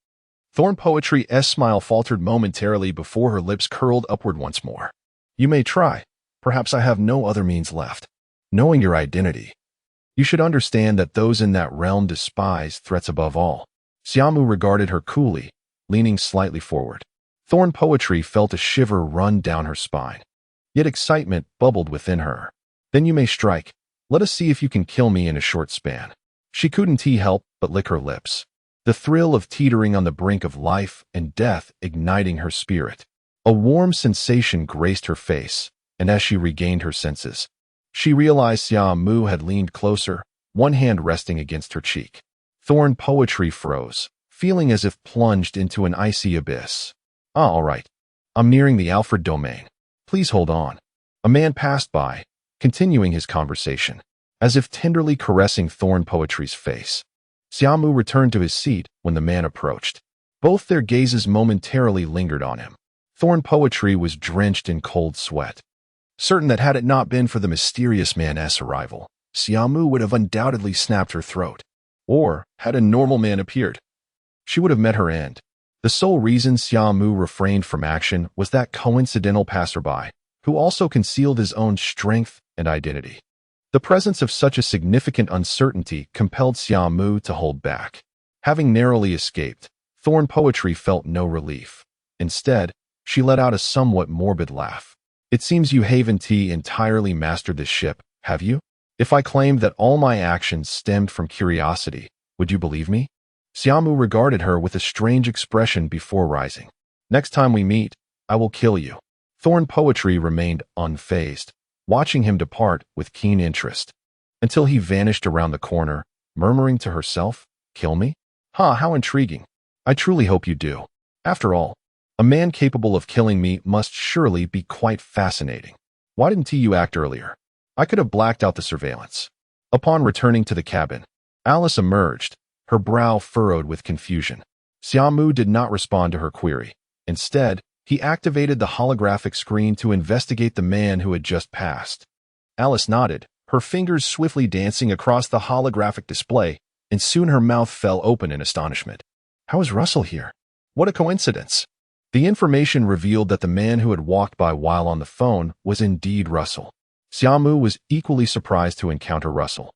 Thorn Poetry's smile faltered momentarily before her lips curled upward once more. "You may try. Perhaps I have no other means left. Knowing your identity, you should understand that those in that realm despise threats above all." Xia Mu regarded her coolly, leaning slightly forward. Thorn Poetry felt a shiver run down her spine. Yet excitement bubbled within her. "Then you may strike. Let us see if you can kill me in a short span." She couldn't help but lick her lips, the thrill of teetering on the brink of life and death igniting her spirit. A warm sensation graced her face, and as she regained her senses, she realized Xia Mu had leaned closer, one hand resting against her cheek. Thorn Poetry froze, feeling as if plunged into an icy abyss. All right. I'm nearing the Alfred domain. Please hold on." A man passed by, continuing his conversation, as if tenderly caressing Thorn Poetry's face. Xia Mu returned to his seat when the man approached. Both their gazes momentarily lingered on him. Thorn Poetry was drenched in cold sweat, certain that had it not been for the mysterious man's arrival, Xia Mu would have undoubtedly snapped her throat. Or, had a normal man appeared, she would have met her end. The sole reason Xia Mu refrained from action was that coincidental passerby, who also concealed his own strength and identity. The presence of such a significant uncertainty compelled Xia Mu to hold back. Having narrowly escaped, Thorn Poetry felt no relief. Instead, she let out a somewhat morbid laugh. "It seems you haven't entirely mastered this ship, have you? If I claimed that all my actions stemmed from curiosity, would you believe me?" Xia Mu regarded her with a strange expression before rising. "Next time we meet, I will kill you." Thorn Poetry remained unfazed, watching him depart with keen interest, until he vanished around the corner, murmuring to herself, "Kill me? How intriguing." I truly hope you do. After all, a man capable of killing me must surely be quite fascinating. Why didn't you act earlier? I could have blacked out the surveillance. Upon returning to the cabin, Alice emerged, her brow furrowed with confusion. Xia Mu did not respond to her query. Instead, he activated the holographic screen to investigate the man who had just passed. Alice nodded, her fingers swiftly dancing across the holographic display, and soon her mouth fell open in astonishment. How is Russell here? What a coincidence! The information revealed that the man who had walked by while on the phone was indeed Russell. Xia Mu was equally surprised to encounter Russell,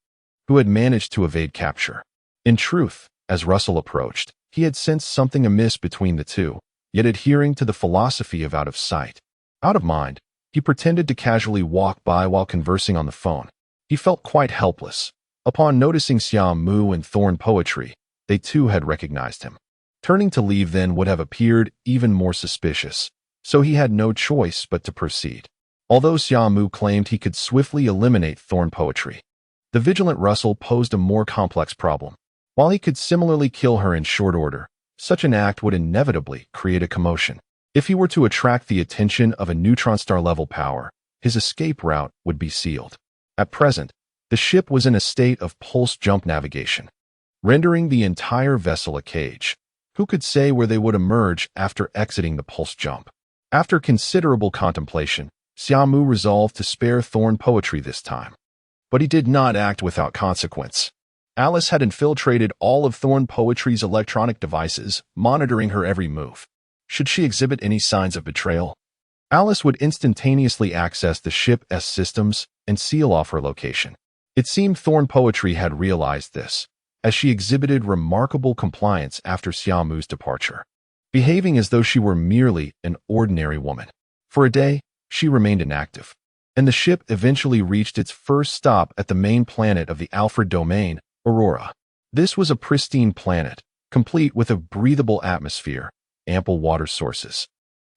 who had managed to evade capture. In truth, as Russell approached, he had sensed something amiss between the two, yet adhering to the philosophy of out of sight, out of mind, he pretended to casually walk by while conversing on the phone. He felt quite helpless. Upon noticing Xia Mu and Thorn Poetry, they too had recognized him. Turning to leave then would have appeared even more suspicious, so he had no choice but to proceed. Although Xia Mu claimed he could swiftly eliminate Thorn Poetry, the vigilant Russell posed a more complex problem. While he could similarly kill her in short order, such an act would inevitably create a commotion. If he were to attract the attention of a neutron star-level power, his escape route would be sealed. At present, the ship was in a state of pulse-jump navigation, rendering the entire vessel a cage. Who could say where they would emerge after exiting the pulse jump? After considerable contemplation, Xia Mu resolved to spare Thorn Poetry this time. But he did not act without consequence. Alice had infiltrated all of Thorn Poetry's electronic devices, monitoring her every move. Should she exhibit any signs of betrayal, Alice would instantaneously access the ship's systems and seal off her location. It seemed Thorn Poetry had realized this, as she exhibited remarkable compliance after Xia Mu's departure, behaving as though she were merely an ordinary woman. For a day, she remained inactive, and the ship eventually reached its first stop at the main planet of the Alfred domain, Aurora. This was a pristine planet, complete with a breathable atmosphere, ample water sources,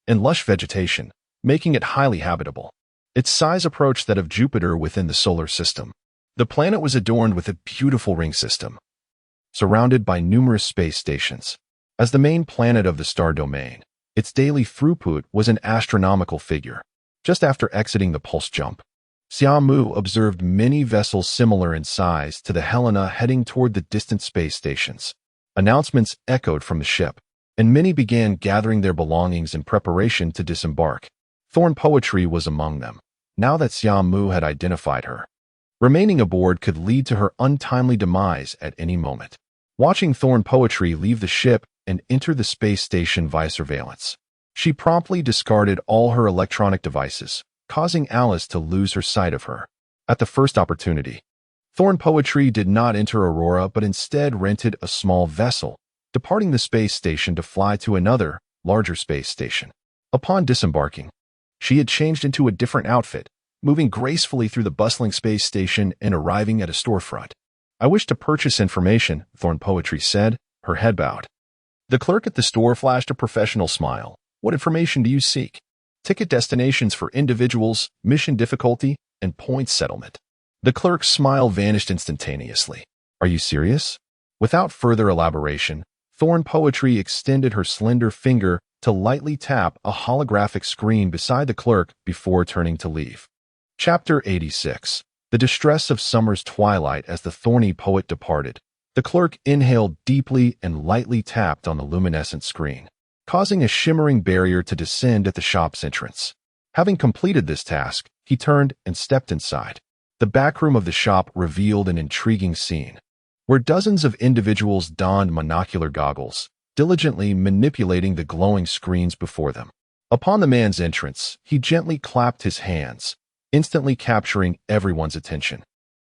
and lush vegetation, making it highly habitable. Its size approached that of Jupiter within the solar system. The planet was adorned with a beautiful ring system, surrounded by numerous space stations. As the main planet of the star domain, its daily throughput was an astronomical figure. Just after exiting the pulse jump, Xia Mu observed many vessels similar in size to the Helena heading toward the distant space stations. Announcements echoed from the ship, and many began gathering their belongings in preparation to disembark. Thorn Poetry was among them, now that Xia Mu had identified her. Remaining aboard could lead to her untimely demise at any moment. Watching Thorn Poetry leave the ship and enter the space station via surveillance, she promptly discarded all her electronic devices, causing Alice to lose her sight of her. At the first opportunity, Thorn Poetry did not enter Aurora but instead rented a small vessel, departing the space station to fly to another, larger space station. Upon disembarking, she had changed into a different outfit, moving gracefully through the bustling space station and arriving at a storefront. I wish to purchase information, Thorn Poetry said, her head bowed. The clerk at the store flashed a professional smile. What information do you seek? Ticket destinations for individuals, mission difficulty, and points settlement. The clerk's smile vanished instantaneously. Are you serious? Without further elaboration, Thorn Poetry extended her slender finger to lightly tap a holographic screen beside the clerk before turning to leave. Chapter 86. The distress of summer's twilight. As the thorny poet departed, the clerk inhaled deeply and lightly tapped on the luminescent screen, causing a shimmering barrier to descend at the shop's entrance. Having completed this task, he turned and stepped inside. The backroom of the shop revealed an intriguing scene, where dozens of individuals donned monocular goggles, diligently manipulating the glowing screens before them. Upon the man's entrance, he gently clapped his hands, instantly capturing everyone's attention.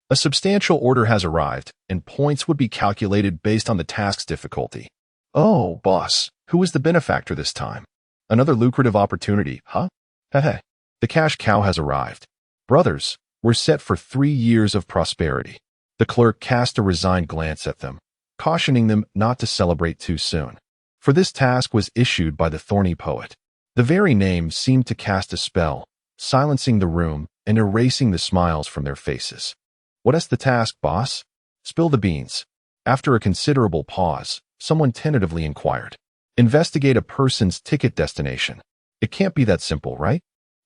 A substantial order has arrived, and points would be calculated based on the task's difficulty. Oh, boss, who is the benefactor this time? Another lucrative opportunity, huh? Heh. The cash cow has arrived. Brothers, we're set for 3 years of prosperity. The clerk cast a resigned glance at them, cautioning them not to celebrate too soon, for this task was issued by the thorny poet. The very name seemed to cast a spell, silencing the room and erasing the smiles from their faces. What's the task, boss? Spill the beans. After a considerable pause, Someone tentatively inquired. Investigate a person's ticket destination. It can't be that simple, right?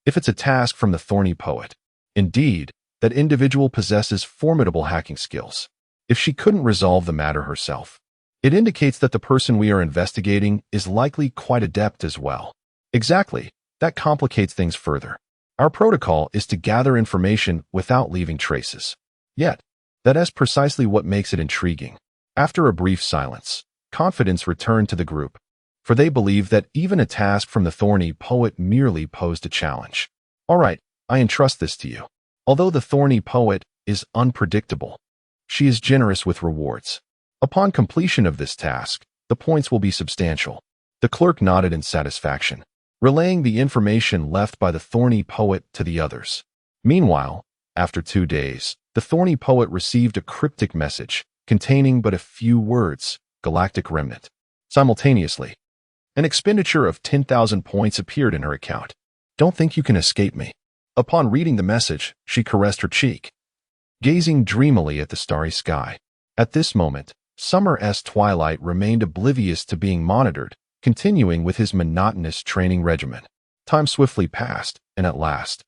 If it's a task from the thorny poet. Indeed, that individual possesses formidable hacking skills. If she couldn't resolve the matter herself, it indicates that the person we are investigating is likely quite adept as well. Exactly. That complicates things further. Our protocol is to gather information without leaving traces. Yet, that is precisely what makes it intriguing. After a brief silence, confidence returned to the group, for they believed that even a task from the thorny poet merely posed a challenge. All right, I entrust this to you. Although the thorny poet is unpredictable, she is generous with rewards. Upon completion of this task, the points will be substantial. The clerk nodded in satisfaction, relaying the information left by the thorny poet to the others. Meanwhile, after 2 days, the thorny poet received a cryptic message containing but a few words, Galactic Remnant. Simultaneously, an expenditure of 10,000 points appeared in her account. Don't think you can escape me. Upon reading the message, she caressed her cheek, gazing dreamily at the starry sky. At this moment, Summer's twilight remained oblivious to being monitored, continuing with his monotonous training regimen. Time swiftly passed, and at last,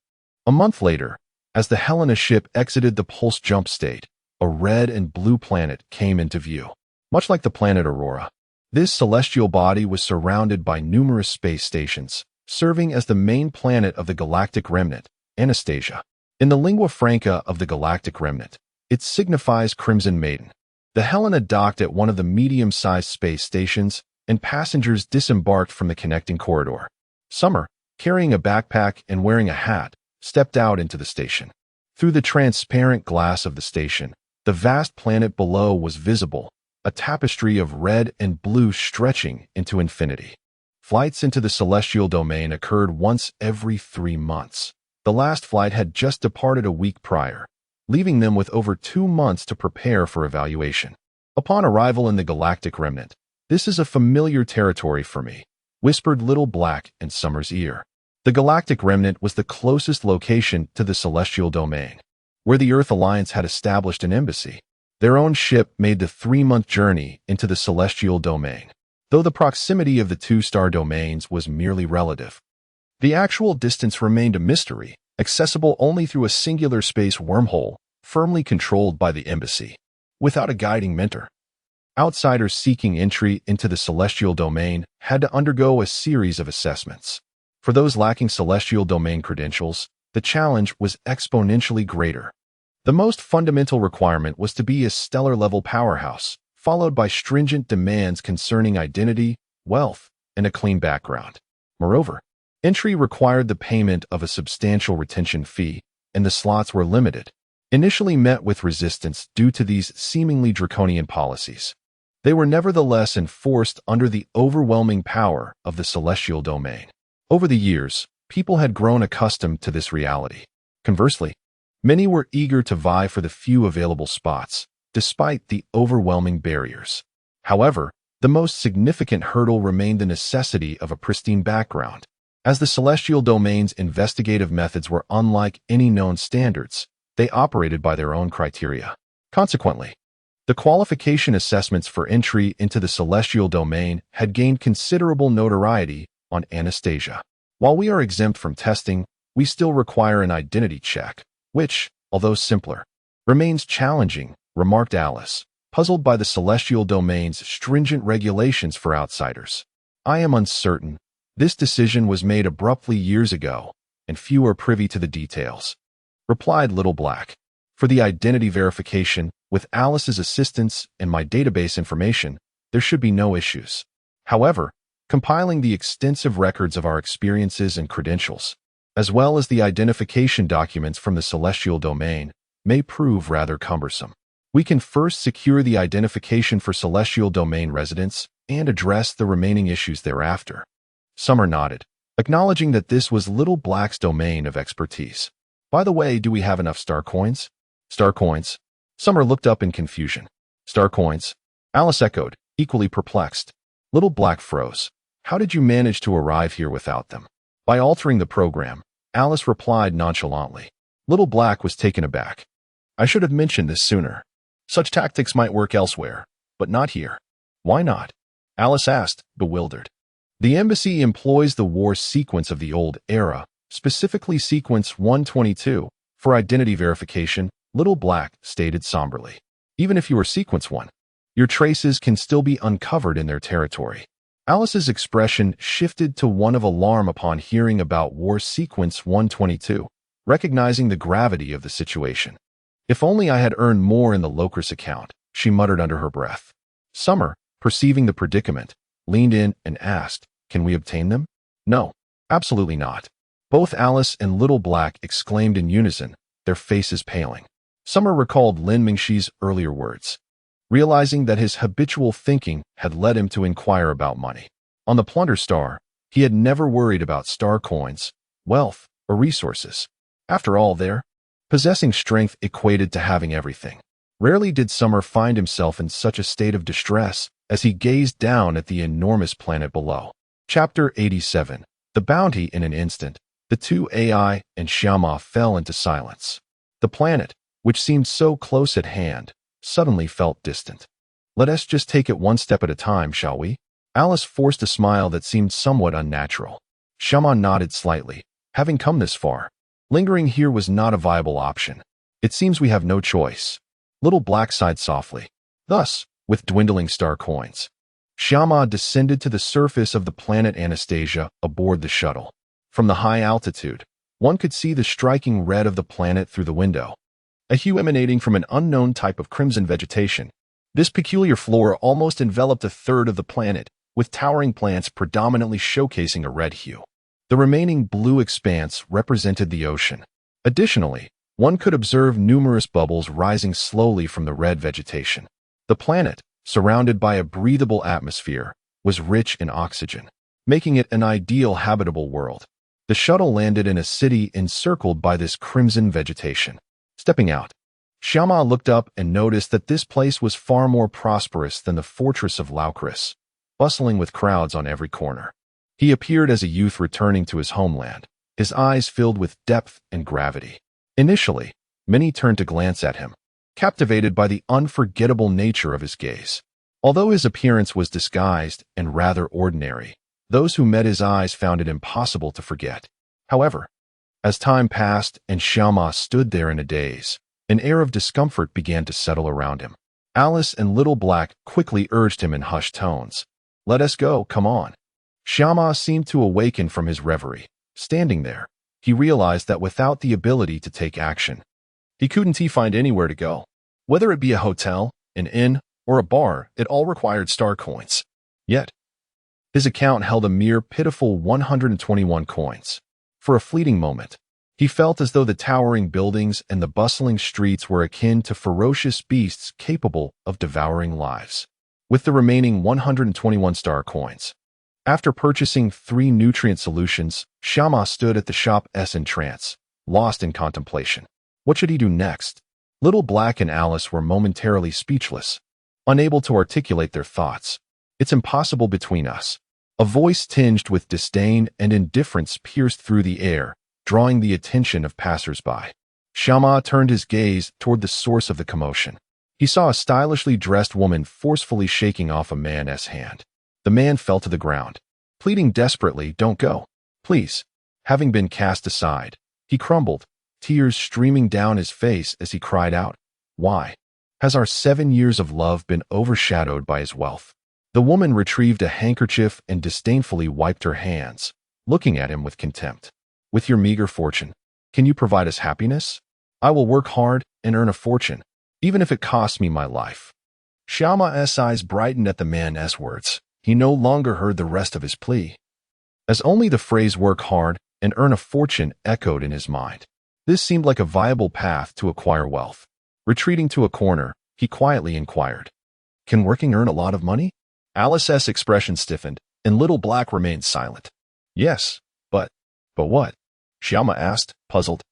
a month later, as the Helena ship exited the pulse jump state, a red and blue planet came into view. Much like the planet Aurora, this celestial body was surrounded by numerous space stations, serving as the main planet of the galactic remnant, Anastasia. In the lingua franca of the galactic remnant, it signifies Crimson Maiden. The Helena docked at one of the medium-sized space stations, and passengers disembarked from the connecting corridor. Summer, carrying a backpack and wearing a hat, stepped out into the station. Through the transparent glass of the station, the vast planet below was visible, a tapestry of red and blue stretching into infinity. Flights into the celestial domain occurred once every 3 months. The last flight had just departed a week prior, leaving them with over 2 months to prepare for evaluation. Upon arrival in the galactic remnant, "This is a familiar territory for me," whispered Little Black in Summer's ear. The galactic remnant was the closest location to the celestial domain, where the Earth Alliance had established an embassy. Their own ship made the 3-month journey into the celestial domain, though the proximity of the 2-star domains was merely relative. The actual distance remained a mystery, accessible only through a singular space wormhole, firmly controlled by the embassy. Without a guiding mentor, outsiders seeking entry into the celestial domain had to undergo a series of assessments. For those lacking celestial domain credentials, the challenge was exponentially greater. The most fundamental requirement was to be a stellar-level powerhouse, followed by stringent demands concerning identity, wealth, and a clean background. Moreover, entry required the payment of a substantial retention fee, and the slots were limited, initially met with resistance due to these seemingly draconian policies. They were nevertheless enforced under the overwhelming power of the celestial domain. Over the years, people had grown accustomed to this reality. Conversely, many were eager to vie for the few available spots, despite the overwhelming barriers. However, the most significant hurdle remained the necessity of a pristine background. As the celestial domain's investigative methods were unlike any known standards, they operated by their own criteria. Consequently, the qualification assessments for entry into the celestial domain had gained considerable notoriety on Anastasia. While we are exempt from testing, we still require an identity check, which, although simpler, remains challenging, remarked Alice, puzzled by the celestial domain's stringent regulations for outsiders. I am uncertain. This decision was made abruptly years ago, and few are privy to the details, replied Little Black. For the identity verification, with Alice's assistance and my database information, there should be no issues. However, compiling the extensive records of our experiences and credentials, as well as the identification documents from the celestial domain, may prove rather cumbersome. We can first secure the identification for celestial domain residents and address the remaining issues thereafter. Summer nodded, acknowledging that this was Little Black's domain of expertise. By the way, do we have enough star coins? Star coins? Summer looked up in confusion. Star coins? Alice echoed, equally perplexed. Little Black froze. How did you manage to arrive here without them? By altering the program, Alice replied nonchalantly. Little Black was taken aback. I should have mentioned this sooner. Such tactics might work elsewhere, but not here. Why not? Alice asked, bewildered. The embassy employs the war sequence of the old era, specifically sequence 122, for identity verification, Little Black stated somberly. Even if you are sequence 1, your traces can still be uncovered in their territory. Alice's expression shifted to one of alarm upon hearing about war sequence 122, recognizing the gravity of the situation. If only I had earned more in the Locris account, she muttered under her breath. Summer, perceiving the predicament, leaned in and asked, can we obtain them? No, absolutely not. Both Alice and Little Black exclaimed in unison, their faces paling. Summer recalled Lin Mingxi's earlier words, realizing that his habitual thinking had led him to inquire about money. On the Plunder Star, he had never worried about star coins, wealth, or resources. After all, possessing strength equated to having everything. Rarely did Summer find himself in such a state of distress as he gazed down at the enormous planet below. Chapter 87. The Bounty. In an instant, the two AI and Xia Mu fell into silence. The planet, which seemed so close at hand, suddenly felt distant. Let us just take it one step at a time, shall we? Alice forced a smile that seemed somewhat unnatural. Xia Mu nodded slightly. Having come this far, lingering here was not a viable option. It seems we have no choice. Little Black sighed softly. Thus, with dwindling star coins, Xia Mu descended to the surface of the planet Anastasia aboard the shuttle. From the high altitude, one could see the striking red of the planet through the window, a hue emanating from an unknown type of crimson vegetation. This peculiar flora almost enveloped a third of the planet, with towering plants predominantly showcasing a red hue. The remaining blue expanse represented the ocean. Additionally, one could observe numerous bubbles rising slowly from the red vegetation. The planet, surrounded by a breathable atmosphere, was rich in oxygen, making it an ideal habitable world. The shuttle landed in a city encircled by this crimson vegetation. Stepping out, Xia Mu looked up and noticed that this place was far more prosperous than the fortress of Locris, bustling with crowds on every corner. He appeared as a youth returning to his homeland, his eyes filled with depth and gravity. Initially, many turned to glance at him, captivated by the unforgettable nature of his gaze. Although his appearance was disguised and rather ordinary, those who met his eyes found it impossible to forget. However, as time passed and Xia Mu stood there in a daze, an air of discomfort began to settle around him. Alice and Little Black quickly urged him in hushed tones. Let us go, come on. Xia Mu seemed to awaken from his reverie. Standing there, he realized that without the ability to take action, he couldn't find anywhere to go. Whether it be a hotel, an inn, or a bar, it all required star coins. Yet, his account held a mere pitiful 121 coins. For a fleeting moment, he felt as though the towering buildings and the bustling streets were akin to ferocious beasts capable of devouring lives. With the remaining 121 star coins, after purchasing 3 nutrient solutions, Xia Mu stood at the shop's entrance, lost in contemplation. What should he do next? Little Black and Alice were momentarily speechless, unable to articulate their thoughts. It's impossible between us. A voice tinged with disdain and indifference pierced through the air, drawing the attention of passers-by. Xia Mu turned his gaze toward the source of the commotion. He saw a stylishly dressed woman forcefully shaking off a man's hand. The man fell to the ground, pleading desperately, "Don't go, please." Having been cast aside, he crumbled, tears streaming down his face as he cried out, "Why has our 7 years of love been overshadowed by his wealth?" The woman retrieved a handkerchief and disdainfully wiped her hands, looking at him with contempt. "With your meager fortune, can you provide us happiness? I will work hard and earn a fortune, even if it costs me my life." Xia Mu's eyes brightened at the man's words. He no longer heard the rest of his plea, as only the phrase "work hard and earn a fortune" echoed in his mind. This seemed like a viable path to acquire wealth. Retreating to a corner, he quietly inquired, "Can working earn a lot of money?" Alice's expression stiffened, and Little Black remained silent. "Yes, but what?" Xia Mu asked, puzzled.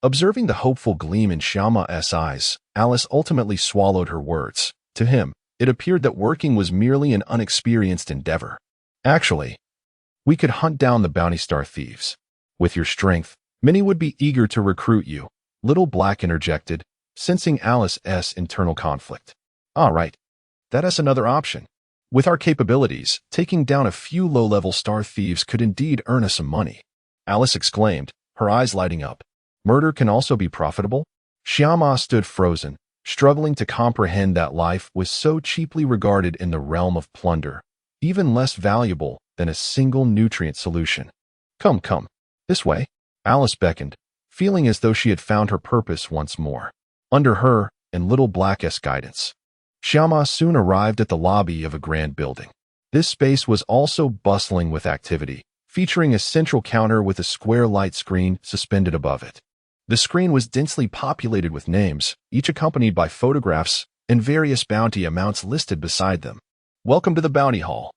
Observing the hopeful gleam in Xia Mu's eyes, Alice ultimately swallowed her words. To him, it appeared that working was merely an unexperienced endeavor. "Actually, we could hunt down the bounty star thieves. With your strength, many would be eager to recruit you," Little Black interjected, sensing Alice's internal conflict. "All right, that is another option. With our capabilities, taking down a few low-level star thieves could indeed earn us some money. Alice exclaimed, her eyes lighting up. Murder can also be profitable? Xia Mu stood frozen, struggling to comprehend that life was so cheaply regarded in the realm of plunder, even less valuable than a single nutrient solution. Come, this way. Alice beckoned, feeling as though she had found her purpose once more. Under her and Little Black's guidance, Xia Mu soon arrived at the lobby of a grand building. This space was also bustling with activity, featuring a central counter with a square light screen suspended above it. The screen was densely populated with names, each accompanied by photographs and various bounty amounts listed beside them. Welcome to the Bounty Hall.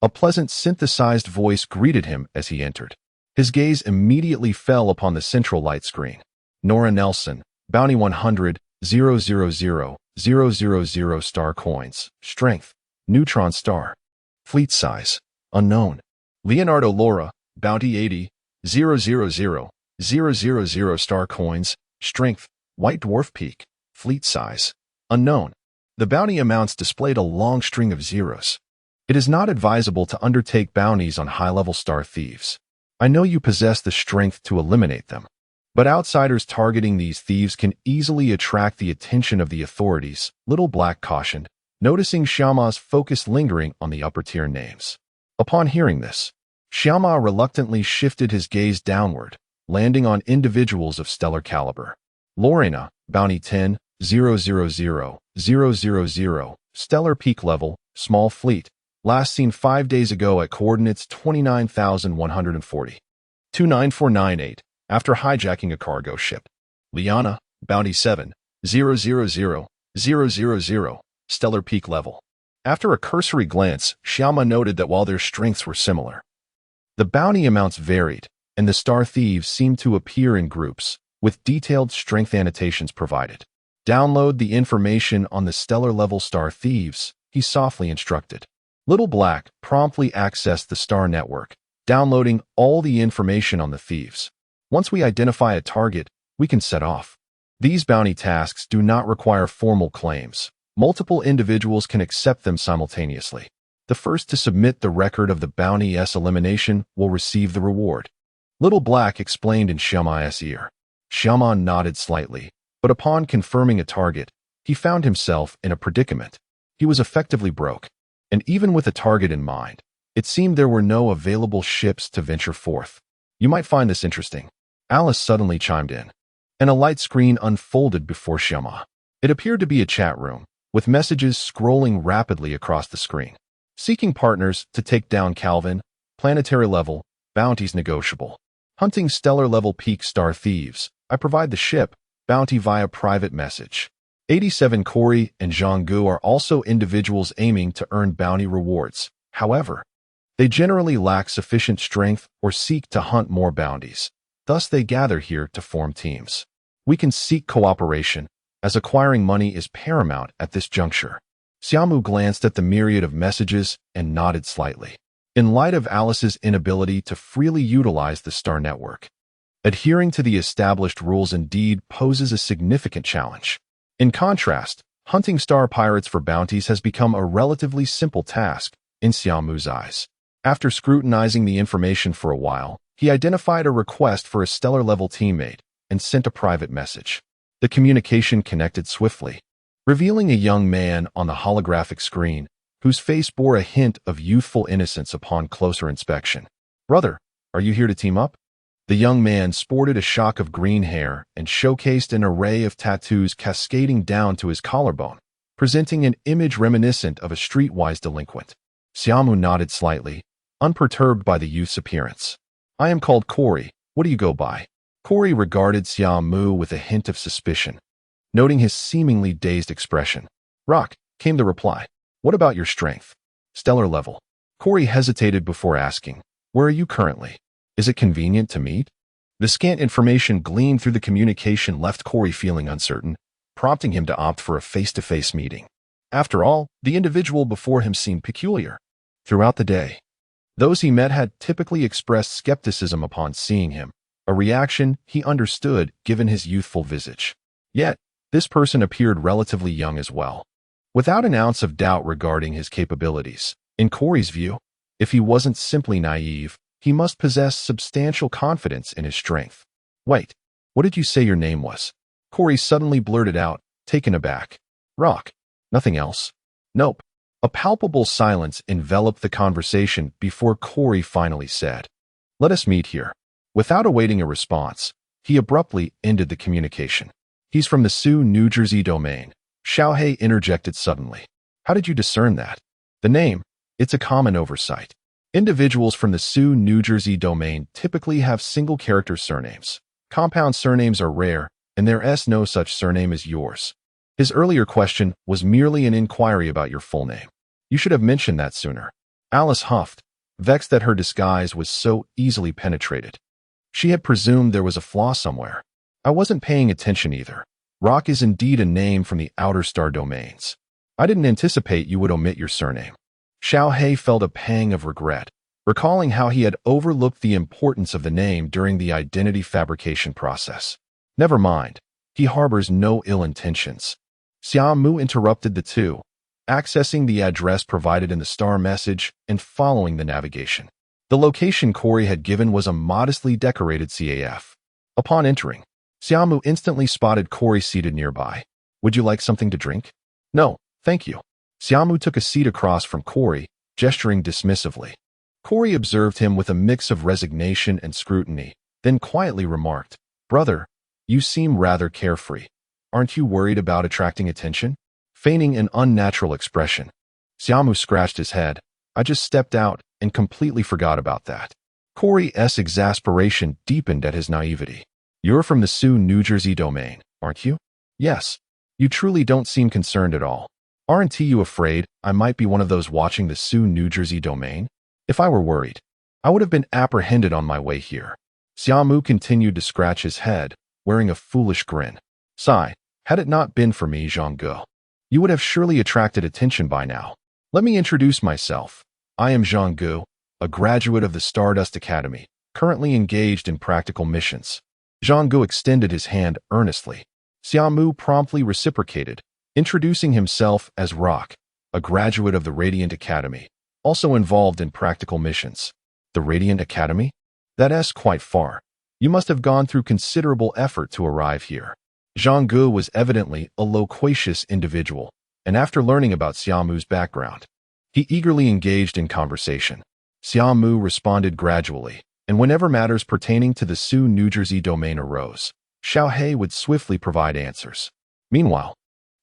A pleasant synthesized voice greeted him as he entered. His gaze immediately fell upon the central light screen. Nora Nelson, Bounty 100, 000 star coins, strength, neutron star, fleet size, unknown. Leonardo Laura, Bounty 80, 000 star coins, strength, white dwarf peak, fleet size, unknown. The bounty amounts displayed a long string of zeros. It is not advisable to undertake bounties on high-level star thieves. I know you possess the strength to eliminate them, but outsiders targeting these thieves can easily attract the attention of the authorities, Little Black cautioned, noticing Xia Mu's focus lingering on the upper-tier names. Upon hearing this, Xia Mu reluctantly shifted his gaze downward, landing on individuals of stellar caliber. Lorena, Bounty 10, 000 stellar peak level, small fleet, last seen 5 days ago at coordinates 29,140. 29498, after hijacking a cargo ship. Liana, Bounty 7, 000 stellar peak level. After a cursory glance, Xia Mu noted that while their strengths were similar, the bounty amounts varied, and the star thieves seemed to appear in groups, with detailed strength annotations provided. Download the information on the stellar-level star thieves, he softly instructed. Little Black promptly accessed the star network, downloading all the information on the thieves. Once we identify a target, we can set off. These bounty tasks do not require formal claims. Multiple individuals can accept them simultaneously. The first to submit the record of the bounty's elimination will receive the reward. Little Black explained in Xia Mu's ear. Xia Mu nodded slightly, but upon confirming a target, he found himself in a predicament. He was effectively broke, and even with a target in mind, it seemed there were no available ships to venture forth. You might find this interesting. Alice suddenly chimed in, and a light screen unfolded before Xia Mu. It appeared to be a chat room, with messages scrolling rapidly across the screen. Seeking partners to take down Calvin, planetary level, bounties negotiable. Hunting stellar-level peak star thieves. I provide the ship, bounty via private message. 87 Corey and Zhanggu are also individuals aiming to earn bounty rewards. However, they generally lack sufficient strength or seek to hunt more bounties. Thus, they gather here to form teams. We can seek cooperation, as acquiring money is paramount at this juncture. Xia Mu glanced at the myriad of messages and nodded slightly. In light of Alice's inability to freely utilize the star network, adhering to the established rules indeed poses a significant challenge. In contrast, hunting star pirates for bounties has become a relatively simple task in Xia Mu's eyes. After scrutinizing the information for a while, he identified a request for a stellar-level teammate and sent a private message. The communication connected swiftly, revealing a young man on the holographic screen whose face bore a hint of youthful innocence upon closer inspection. Brother, are you here to team up? The young man sported a shock of green hair and showcased an array of tattoos cascading down to his collarbone, presenting an image reminiscent of a streetwise delinquent. Xia Mu nodded slightly, unperturbed by the youth's appearance. I am called Corey. What do you go by? Corey regarded Xia Mu with a hint of suspicion, noting his seemingly dazed expression. Rock, came the reply. What about your strength? Stellar level. Corey hesitated before asking, where are you currently? Is it convenient to meet? The scant information gleaned through the communication left Corey feeling uncertain, prompting him to opt for a face-to-face meeting. After all, the individual before him seemed peculiar. Throughout the day, those he met had typically expressed skepticism upon seeing him, a reaction he understood given his youthful visage. Yet, this person appeared relatively young as well. without an ounce of doubt regarding his capabilities. In Corey's view, if he wasn't simply naive, he must possess substantial confidence in his strength. Wait, what did you say your name was? Corey suddenly blurted out, taken aback. Rock. Nothing else? Nope. A palpable silence enveloped the conversation before Corey finally said, "Let us meet here." Without awaiting a response, he abruptly ended the communication. "He's from the Sioux, New Jersey domain," Xiaohei interjected suddenly. "How did you discern that?" "The name. It's a common oversight. Individuals from the Sioux, New Jersey domain typically have single-character surnames. Compound surnames are rare, and there is no such surname as yours. His earlier question was merely an inquiry about your full name. You should have mentioned that sooner." Alice huffed, vexed that her disguise was so easily penetrated. She had presumed there was a flaw somewhere. "I wasn't paying attention either. Rock is indeed a name from the outer star domains. I didn't anticipate you would omit your surname." Xiaohei felt a pang of regret, recalling how he had overlooked the importance of the name during the identity fabrication process. Never mind. He harbors no ill intentions. Xia Mu interrupted the two, accessing the address provided in the star message and following the navigation. The location Corey had given was a modestly decorated CAF. Upon entering, Xia Mu instantly spotted Corey seated nearby. "Would you like something to drink?" "No, thank you." Xia Mu took a seat across from Corey, gesturing dismissively. Corey observed him with a mix of resignation and scrutiny, then quietly remarked, "Brother, you seem rather carefree. Aren't you worried about attracting attention?" Feigning an unnatural expression, Xia Mu scratched his head. "I just stepped out and completely forgot about that." Corey's exasperation deepened at his naivety. "You're from the Sioux, New Jersey domain, aren't you?" "Yes." "You truly don't seem concerned at all. Aren't you afraid I might be one of those watching the Sioux, New Jersey domain? If I were worried, I would have been apprehended on my way here." Xia Mu continued to scratch his head, wearing a foolish grin. "Sigh, had it not been for me, Zhang, you would have surely attracted attention by now. Let me introduce myself. I am Zhang, a graduate of the Stardust Academy, currently engaged in practical missions." Zhang extended his hand earnestly. Xia Mu promptly reciprocated, introducing himself as Rock, a graduate of the Radiant Academy, also involved in practical missions. "The Radiant Academy? That's quite far. You must have gone through considerable effort to arrive here." Zhang was evidently a loquacious individual, and after learning about Xia Mu's background, he eagerly engaged in conversation. Xia Mu responded gradually, and whenever matters pertaining to the Sioux, New Jersey domain arose, Xiaohei would swiftly provide answers. Meanwhile,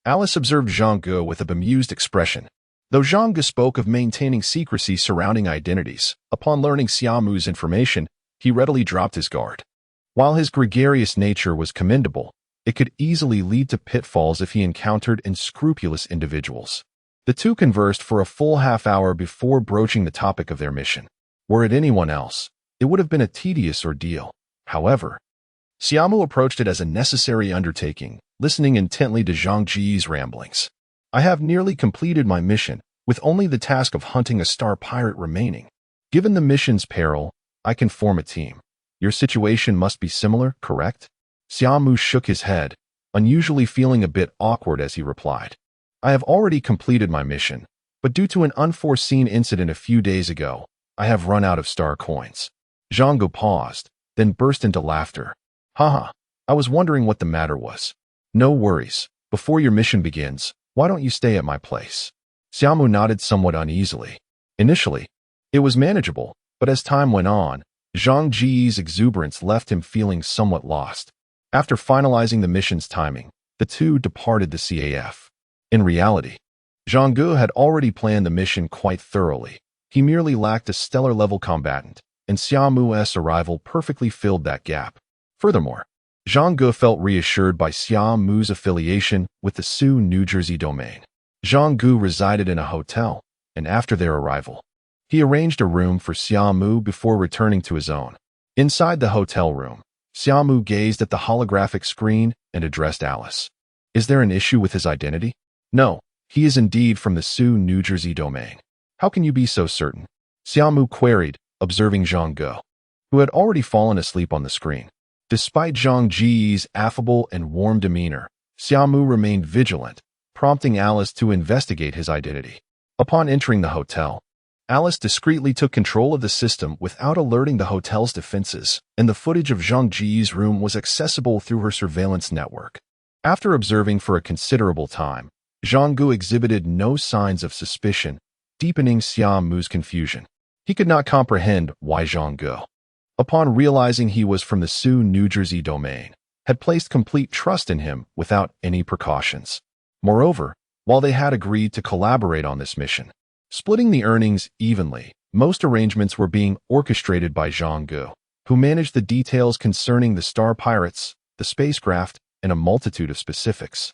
Alice observed Zhang with a bemused expression. Though Zhang spoke of maintaining secrecy surrounding identities, upon learning Xia Mu's information, he readily dropped his guard. While his gregarious nature was commendable, it could easily lead to pitfalls if he encountered unscrupulous individuals. The two conversed for a full half-hour before broaching the topic of their mission. Were it anyone else, it would have been a tedious ordeal. However, Xia Mu approached it as a necessary undertaking, listening intently to Zhang Ji's ramblings. "I have nearly completed my mission, with only the task of hunting a star pirate remaining. Given the mission's peril, I can form a team. Your situation must be similar, correct?" Xia Mu shook his head, unusually feeling a bit awkward as he replied. "I have already completed my mission, but due to an unforeseen incident a few days ago, I have run out of star coins." Zhang paused, then burst into laughter. "Haha, I was wondering what the matter was. No worries. Before your mission begins, why don't you stay at my place?" Xia Mu nodded somewhat uneasily. Initially, it was manageable, but as time went on, Zhang Ji's exuberance left him feeling somewhat lost. After finalizing the mission's timing, the two departed the CAF. In reality, Zhang had already planned the mission quite thoroughly. He merely lacked a stellar-level combatant, and Xia Mu's arrival perfectly filled that gap. Furthermore, Zhang felt reassured by Xia Mu's affiliation with the Sioux, New Jersey domain. Zhang resided in a hotel, and after their arrival, he arranged a room for Xia Mu before returning to his own. Inside the hotel room, Xia Mu gazed at the holographic screen and addressed Alice. "Is there an issue with his identity?" "No, he is indeed from the Sioux, New Jersey domain." "How can you be so certain?" Xia Mu queried, observing Zhang, who had already fallen asleep on the screen. Despite Zhang Ji's affable and warm demeanor, Xia Mu remained vigilant, prompting Alice to investigate his identity. Upon entering the hotel, Alice discreetly took control of the system without alerting the hotel's defenses, and the footage of Zhang Ji's room was accessible through her surveillance network. After observing for a considerable time, Zhang Gu exhibited no signs of suspicion, deepening Xia Mu's confusion. He could not comprehend why Zhang Gu, upon realizing he was from the Sioux, New Jersey domain, had placed complete trust in him without any precautions. Moreover, while they had agreed to collaborate on this mission, splitting the earnings evenly, most arrangements were being orchestrated by Zhang Gu, who managed the details concerning the star pirates, the spacecraft, and a multitude of specifics,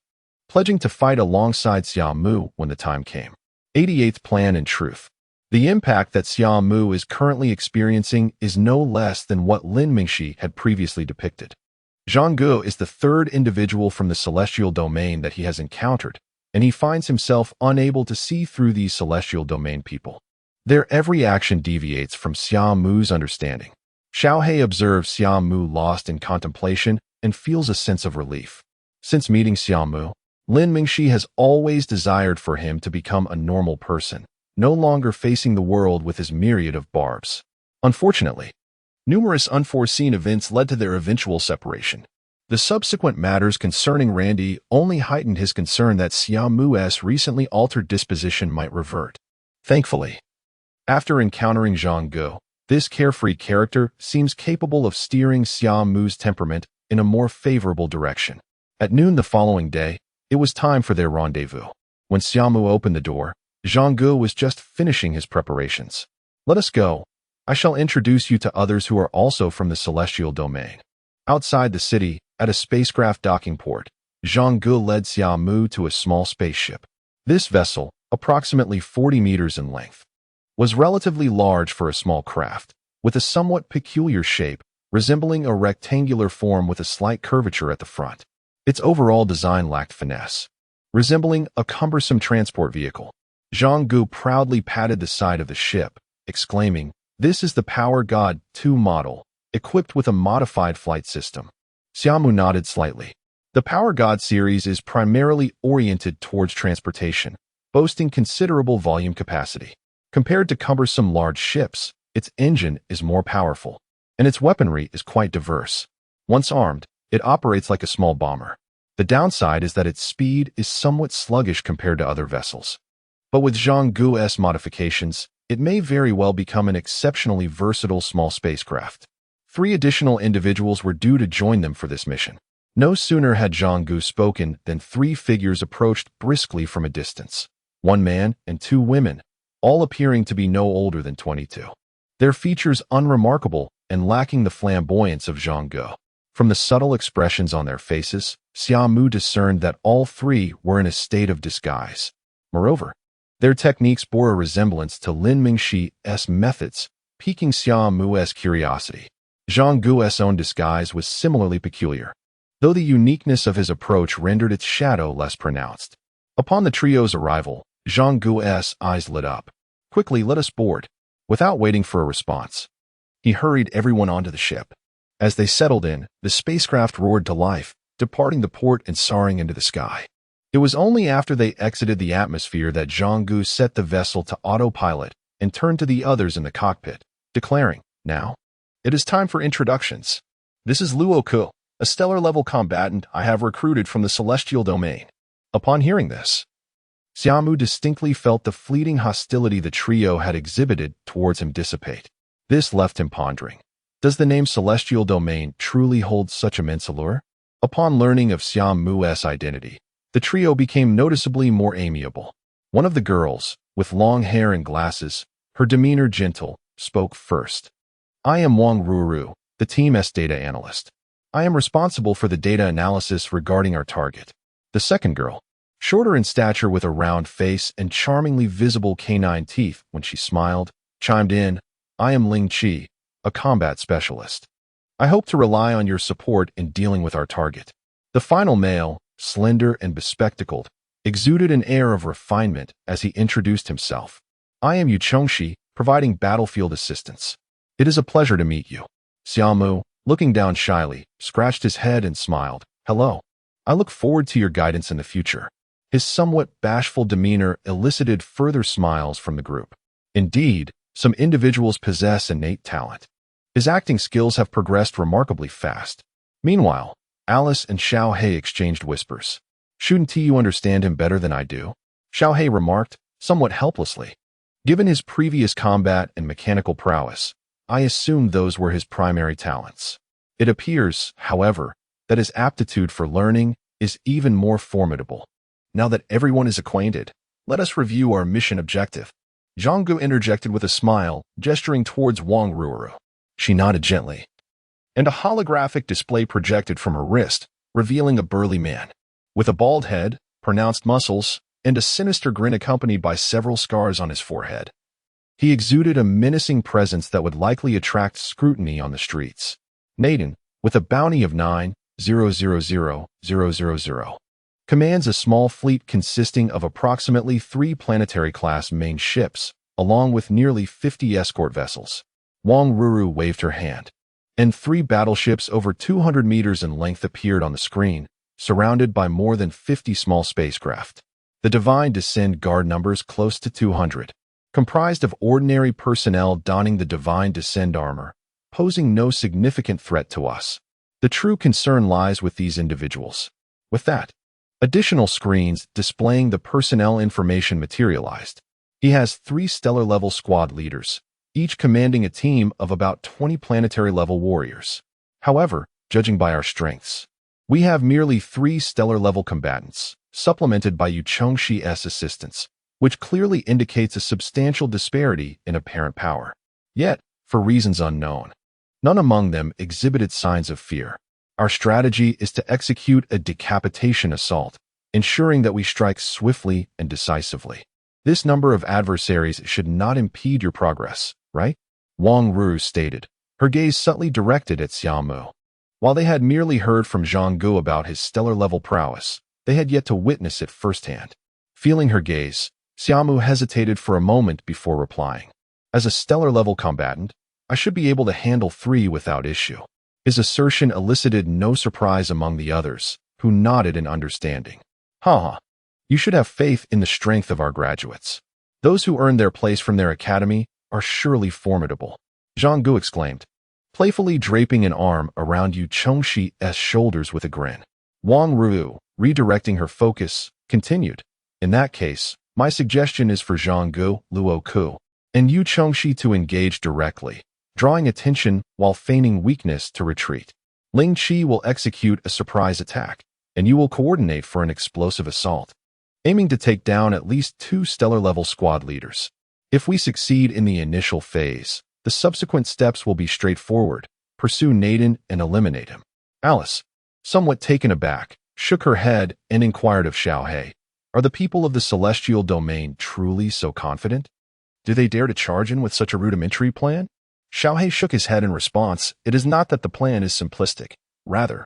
pledging to fight alongside Xia Mu when the time came. 88th Plan in truth. The impact that Xia Mu is currently experiencing is no less than what Lin Mingxi had previously depicted. Zhang Gu is the third individual from the celestial domain that he has encountered, and he finds himself unable to see through these celestial domain people. Their every action deviates from Xia Mu's understanding. Xiaohei observes Xia Mu lost in contemplation and feels a sense of relief. Since meeting Xia Mu, Lin Mingxi has always desired for him to become a normal person, no longer facing the world with his myriad of barbs. Unfortunately, numerous unforeseen events led to their eventual separation. The subsequent matters concerning Randy only heightened his concern that Xia Mu's recently altered disposition might revert. Thankfully, after encountering Zhang Gu, this carefree character seems capable of steering Xia Mu's temperament in a more favorable direction. At noon the following day, it was time for their rendezvous. When Xia Mu opened the door, Zhang Gu was just finishing his preparations. "Let us go. I shall introduce you to others who are also from the celestial domain." Outside the city, at a spacecraft docking port, Zhang Gu led Xia Mu to a small spaceship. This vessel, approximately 40 meters in length, was relatively large for a small craft, with a somewhat peculiar shape, resembling a rectangular form with a slight curvature at the front. Its overall design lacked finesse, resembling a cumbersome transport vehicle. Zhang Gu proudly patted the side of the ship, exclaiming, "This is the Power God 2 model, equipped with a modified flight system." Xia Mu nodded slightly. The Power God series is primarily oriented towards transportation, boasting considerable volume capacity. Compared to cumbersome large ships, its engine is more powerful, and its weaponry is quite diverse. Once armed, it operates like a small bomber. The downside is that its speed is somewhat sluggish compared to other vessels. But with Zhang Gu's modifications, it may very well become an exceptionally versatile small spacecraft. 3 additional individuals were due to join them for this mission. No sooner had Zhang Gu spoken than 3 figures approached briskly from a distance. 1 man and 2 women, all appearing to be no older than 22. Their features unremarkable and lacking the flamboyance of Zhang Gu. From the subtle expressions on their faces, Xia Mu discerned that all 3 were in a state of disguise. Moreover, their techniques bore a resemblance to Lin Mingxi's methods, piquing Xia Mu's curiosity. Zhang Gu's own disguise was similarly peculiar, though the uniqueness of his approach rendered its shadow less pronounced. Upon the trio's arrival, Zhang Gu's eyes lit up. "Quickly, let us board." Without waiting for a response, he hurried everyone onto the ship. As they settled in, the spacecraft roared to life, departing the port and soaring into the sky. It was only after they exited the atmosphere that Zhang Gu set the vessel to autopilot and turned to the others in the cockpit, declaring, "Now, it is time for introductions. This is Luo Ku, a stellar-level combatant I have recruited from the celestial domain." Upon hearing this, Xia Mu distinctly felt the fleeting hostility the trio had exhibited towards him dissipate. This left him pondering. Does the name Celestial Domain truly hold such immense allure? Upon learning of Xia Mu's identity, the trio became noticeably more amiable. One of the girls, with long hair and glasses, her demeanor gentle, spoke first. "I am Wang Ruru, the Team's data analyst. I am responsible for the data analysis regarding our target." The second girl, shorter in stature with a round face and charmingly visible canine teeth when she smiled, chimed in, "I am Ling Qi, a combat specialist. I hope to rely on your support in dealing with our target." The final male, slender and bespectacled, exuded an air of refinement as he introduced himself. "I am Yu Chengxi, providing battlefield assistance. It is a pleasure to meet you." Xia Mu, looking down shyly, scratched his head and smiled. "Hello. I look forward to your guidance in the future." His somewhat bashful demeanor elicited further smiles from the group. Indeed, some individuals possess innate talent. His acting skills have progressed remarkably fast. Meanwhile, Alice and Xiao He exchanged whispers. Shouldn't you understand him better than I do? Xiao He remarked, somewhat helplessly. Given his previous combat and mechanical prowess, I assumed those were his primary talents. It appears, however, that his aptitude for learning is even more formidable. Now that everyone is acquainted, let us review our mission objective. Zhang Gu interjected with a smile, gesturing towards Wang Ruuru. She nodded gently, and a holographic display projected from her wrist, revealing a burly man. With a bald head, pronounced muscles, and a sinister grin accompanied by several scars on his forehead. He exuded a menacing presence that would likely attract scrutiny on the streets. Naden, with a bounty of 9,000,000, commands a small fleet consisting of approximately 3 planetary-class main ships, along with nearly 50 escort vessels. Wang Ruuru waved her hand, and 3 battleships over 200 meters in length appeared on the screen, surrounded by more than 50 small spacecraft. The Divine Descent Guard numbers close to 200, comprised of ordinary personnel donning the Divine Descent armor, posing no significant threat to us. The true concern lies with these individuals. With that, additional screens displaying the personnel information materialized. He has 3 stellar-level squad leaders, each commanding a team of about 20 planetary-level warriors. However, judging by our strengths, we have merely 3 stellar-level combatants, supplemented by Yu Chengxi's assistance, which clearly indicates a substantial disparity in apparent power. Yet, for reasons unknown, none among them exhibited signs of fear. Our strategy is to execute a decapitation assault, ensuring that we strike swiftly and decisively. This number of adversaries should not impede your progress, right? Wang Ruuru stated, her gaze subtly directed at Xia Mu. While they had merely heard from Zhang Gu about his stellar-level prowess, they had yet to witness it firsthand. Feeling her gaze, Xia Mu hesitated for a moment before replying. As a stellar-level combatant, I should be able to handle 3 without issue. His assertion elicited no surprise among the others, who nodded in understanding. Ha! You should have faith in the strength of our graduates. Those who earned their place from their academy are surely formidable, Zhang Gu exclaimed, playfully draping an arm around Yu Chengxi's shoulders with a grin. Wang Ruuru, redirecting her focus, continued. In that case, my suggestion is for Zhang Gu, Luo Ku, and Yu Chengxi to engage directly, drawing attention while feigning weakness to retreat. Ling Qi will execute a surprise attack, and you will coordinate for an explosive assault, aiming to take down at least 2 stellar-level squad leaders. If we succeed in the initial phase, the subsequent steps will be straightforward. Pursue Naden and eliminate him. Alice, somewhat taken aback, shook her head and inquired of Xiao He, are the people of the celestial domain truly so confident? Do they dare to charge in with such a rudimentary plan? Xiao He shook his head in response. It is not that the plan is simplistic. Rather,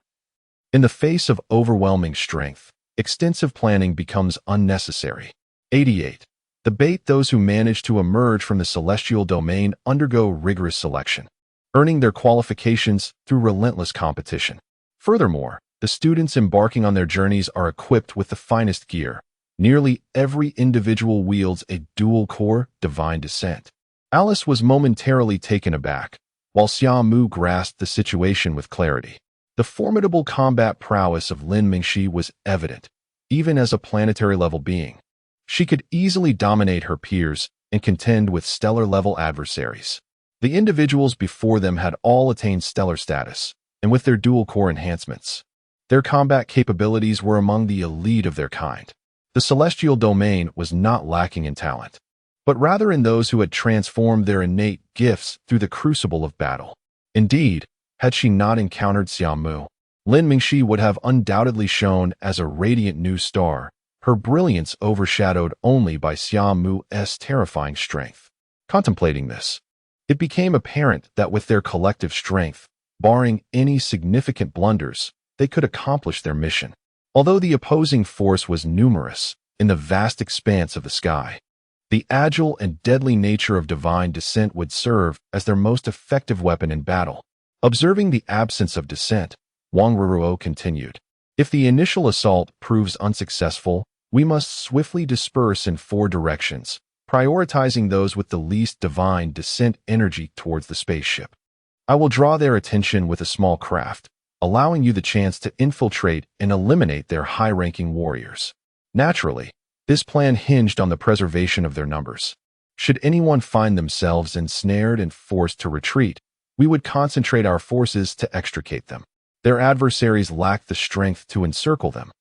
in the face of overwhelming strength, extensive planning becomes unnecessary. 88. Debate those who manage to emerge from the celestial domain undergo rigorous selection, earning their qualifications through relentless competition. Furthermore, the students embarking on their journeys are equipped with the finest gear. Nearly every individual wields a dual-core Divine Descent. Alice was momentarily taken aback, while Xia Mu grasped the situation with clarity. The formidable combat prowess of Lin Mingxi was evident, even as a planetary-level being. She could easily dominate her peers and contend with stellar-level adversaries. The individuals before them had all attained stellar status, and with their dual-core enhancements, their combat capabilities were among the elite of their kind. The celestial domain was not lacking in talent, but rather in those who had transformed their innate gifts through the crucible of battle. Indeed, had she not encountered Xia Mu, Lin Mingxi would have undoubtedly shone as a radiant new star, her brilliance overshadowed only by Xia Mu's terrifying strength. Contemplating this, it became apparent that with their collective strength, barring any significant blunders, they could accomplish their mission. Although the opposing force was numerous in the vast expanse of the sky, the agile and deadly nature of Divine Descent would serve as their most effective weapon in battle. Observing the absence of dissent, Wang Ruuru continued, if the initial assault proves unsuccessful, We must swiftly disperse in 4 directions, prioritizing those with the least divine descent energy towards the spaceship. I will draw their attention with a small craft, allowing you the chance to infiltrate and eliminate their high-ranking warriors. Naturally, this plan hinged on the preservation of their numbers. Should anyone find themselves ensnared and forced to retreat, we would concentrate our forces to extricate them. Their adversaries lacked the strength to encircle them,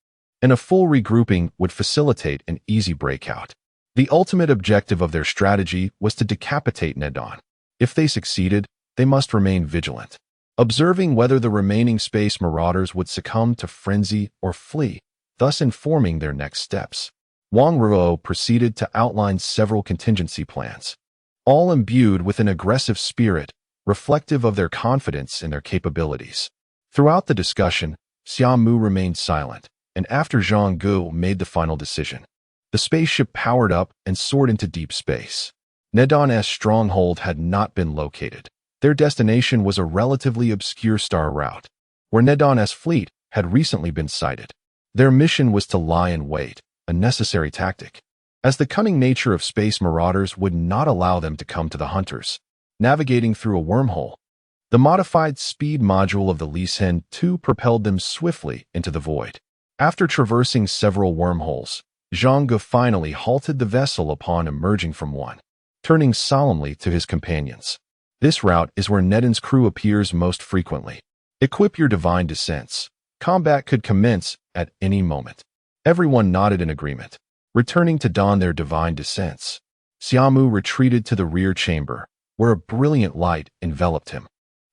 and a full regrouping would facilitate an easy breakout. The ultimate objective of their strategy was to decapitate Nedon. If they succeeded, they must remain vigilant, observing whether the remaining space marauders would succumb to frenzy or flee, thus informing their next steps. Wang Ruo proceeded to outline several contingency plans, all imbued with an aggressive spirit, reflective of their confidence in their capabilities. Throughout the discussion, Xia Mu remained silent, and after Zhang Gu made the final decision, the spaceship powered up and soared into deep space. Nedon's stronghold had not been located. Their destination was a relatively obscure star route, where Nedon's fleet had recently been sighted. Their mission was to lie in wait, a necessary tactic, as the cunning nature of space marauders would not allow them to come to the hunters. Navigating through a wormhole, the modified speed module of the Lysen 2 propelled them swiftly into the void. After traversing several wormholes, Zhang Gu finally halted the vessel upon emerging from one, turning solemnly to his companions. This route is where Nedon's crew appears most frequently. Equip your divine descents. Combat could commence at any moment. Everyone nodded in agreement, returning to don their divine descents. Xia Mu retreated to the rear chamber, where a brilliant light enveloped him.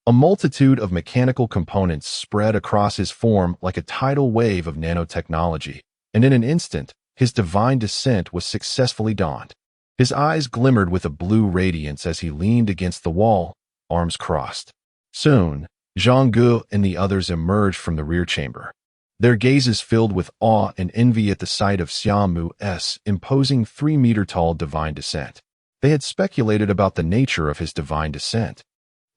A multitude of mechanical components spread across his form like a tidal wave of nanotechnology, and in an instant, his divine descent was successfully donned. His eyes glimmered with a blue radiance as he leaned against the wall, arms crossed. Soon, Zhang Gu and the others emerged from the rear chamber, their gazes filled with awe and envy at the sight of Xia Mu's imposing 3-meter-tall divine descent. They had speculated about the nature of his divine descent,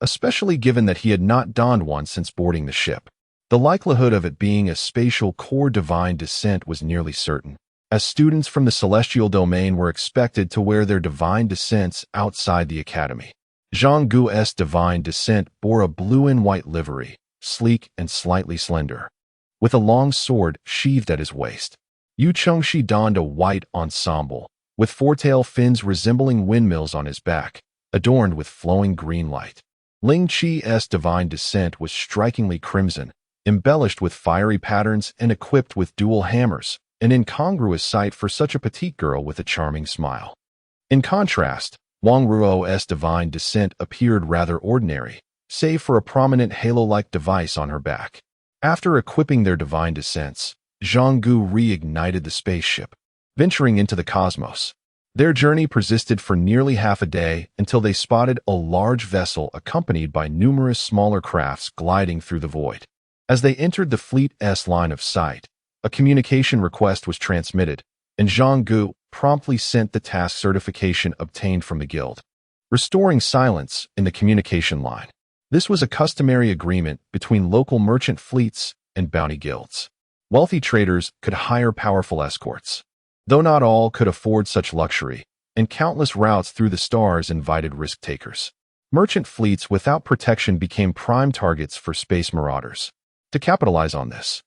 especially given that he had not donned one since boarding the ship. The likelihood of it being a spatial core divine descent was nearly certain, as students from the celestial domain were expected to wear their divine descents outside the academy. Zhang Gu's divine descent bore a blue and white livery, sleek and slightly slender, with a long sword sheathed at his waist. Yu Chengxi donned a white ensemble, with foretail fins resembling windmills on his back, adorned with flowing green light. Ling Qi's divine descent was strikingly crimson, embellished with fiery patterns and equipped with dual hammers, an incongruous sight for such a petite girl with a charming smile. In contrast, Wang Ruo's divine descent appeared rather ordinary, save for a prominent halo-like device on her back. After equipping their divine descents, Zhang Gu reignited the spaceship, venturing into the cosmos. Their journey persisted for nearly half a day until they spotted a large vessel accompanied by numerous smaller crafts gliding through the void. As they entered the fleet's line of sight, a communication request was transmitted, and Zhang Gu promptly sent the task certification obtained from the guild, restoring silence in the communication line. This was a customary agreement between local merchant fleets and bounty guilds. Wealthy traders could hire powerful escorts, though not all could afford such luxury, and countless routes through the stars invited risk-takers. Merchant fleets without protection became prime targets for space marauders. To capitalize on this,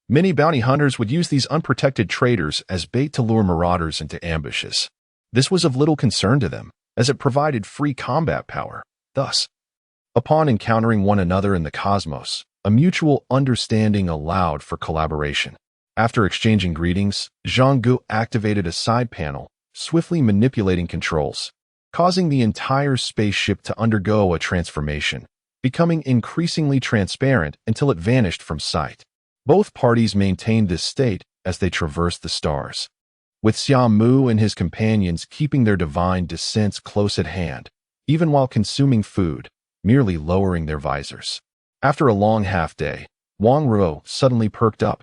many bounty hunters would use these unprotected traders as bait to lure marauders into ambushes. This was of little concern to them, as it provided free combat power. Thus, upon encountering one another in the cosmos, a mutual understanding allowed for collaboration. After exchanging greetings, Zhang Gu activated a side panel, swiftly manipulating controls, causing the entire spaceship to undergo a transformation, becoming increasingly transparent until it vanished from sight. Both parties maintained this state as they traversed the stars, with Xia Mu and his companions keeping their divine descents close at hand, even while consuming food, merely lowering their visors. After a long half-day, Wang Ruo suddenly perked up,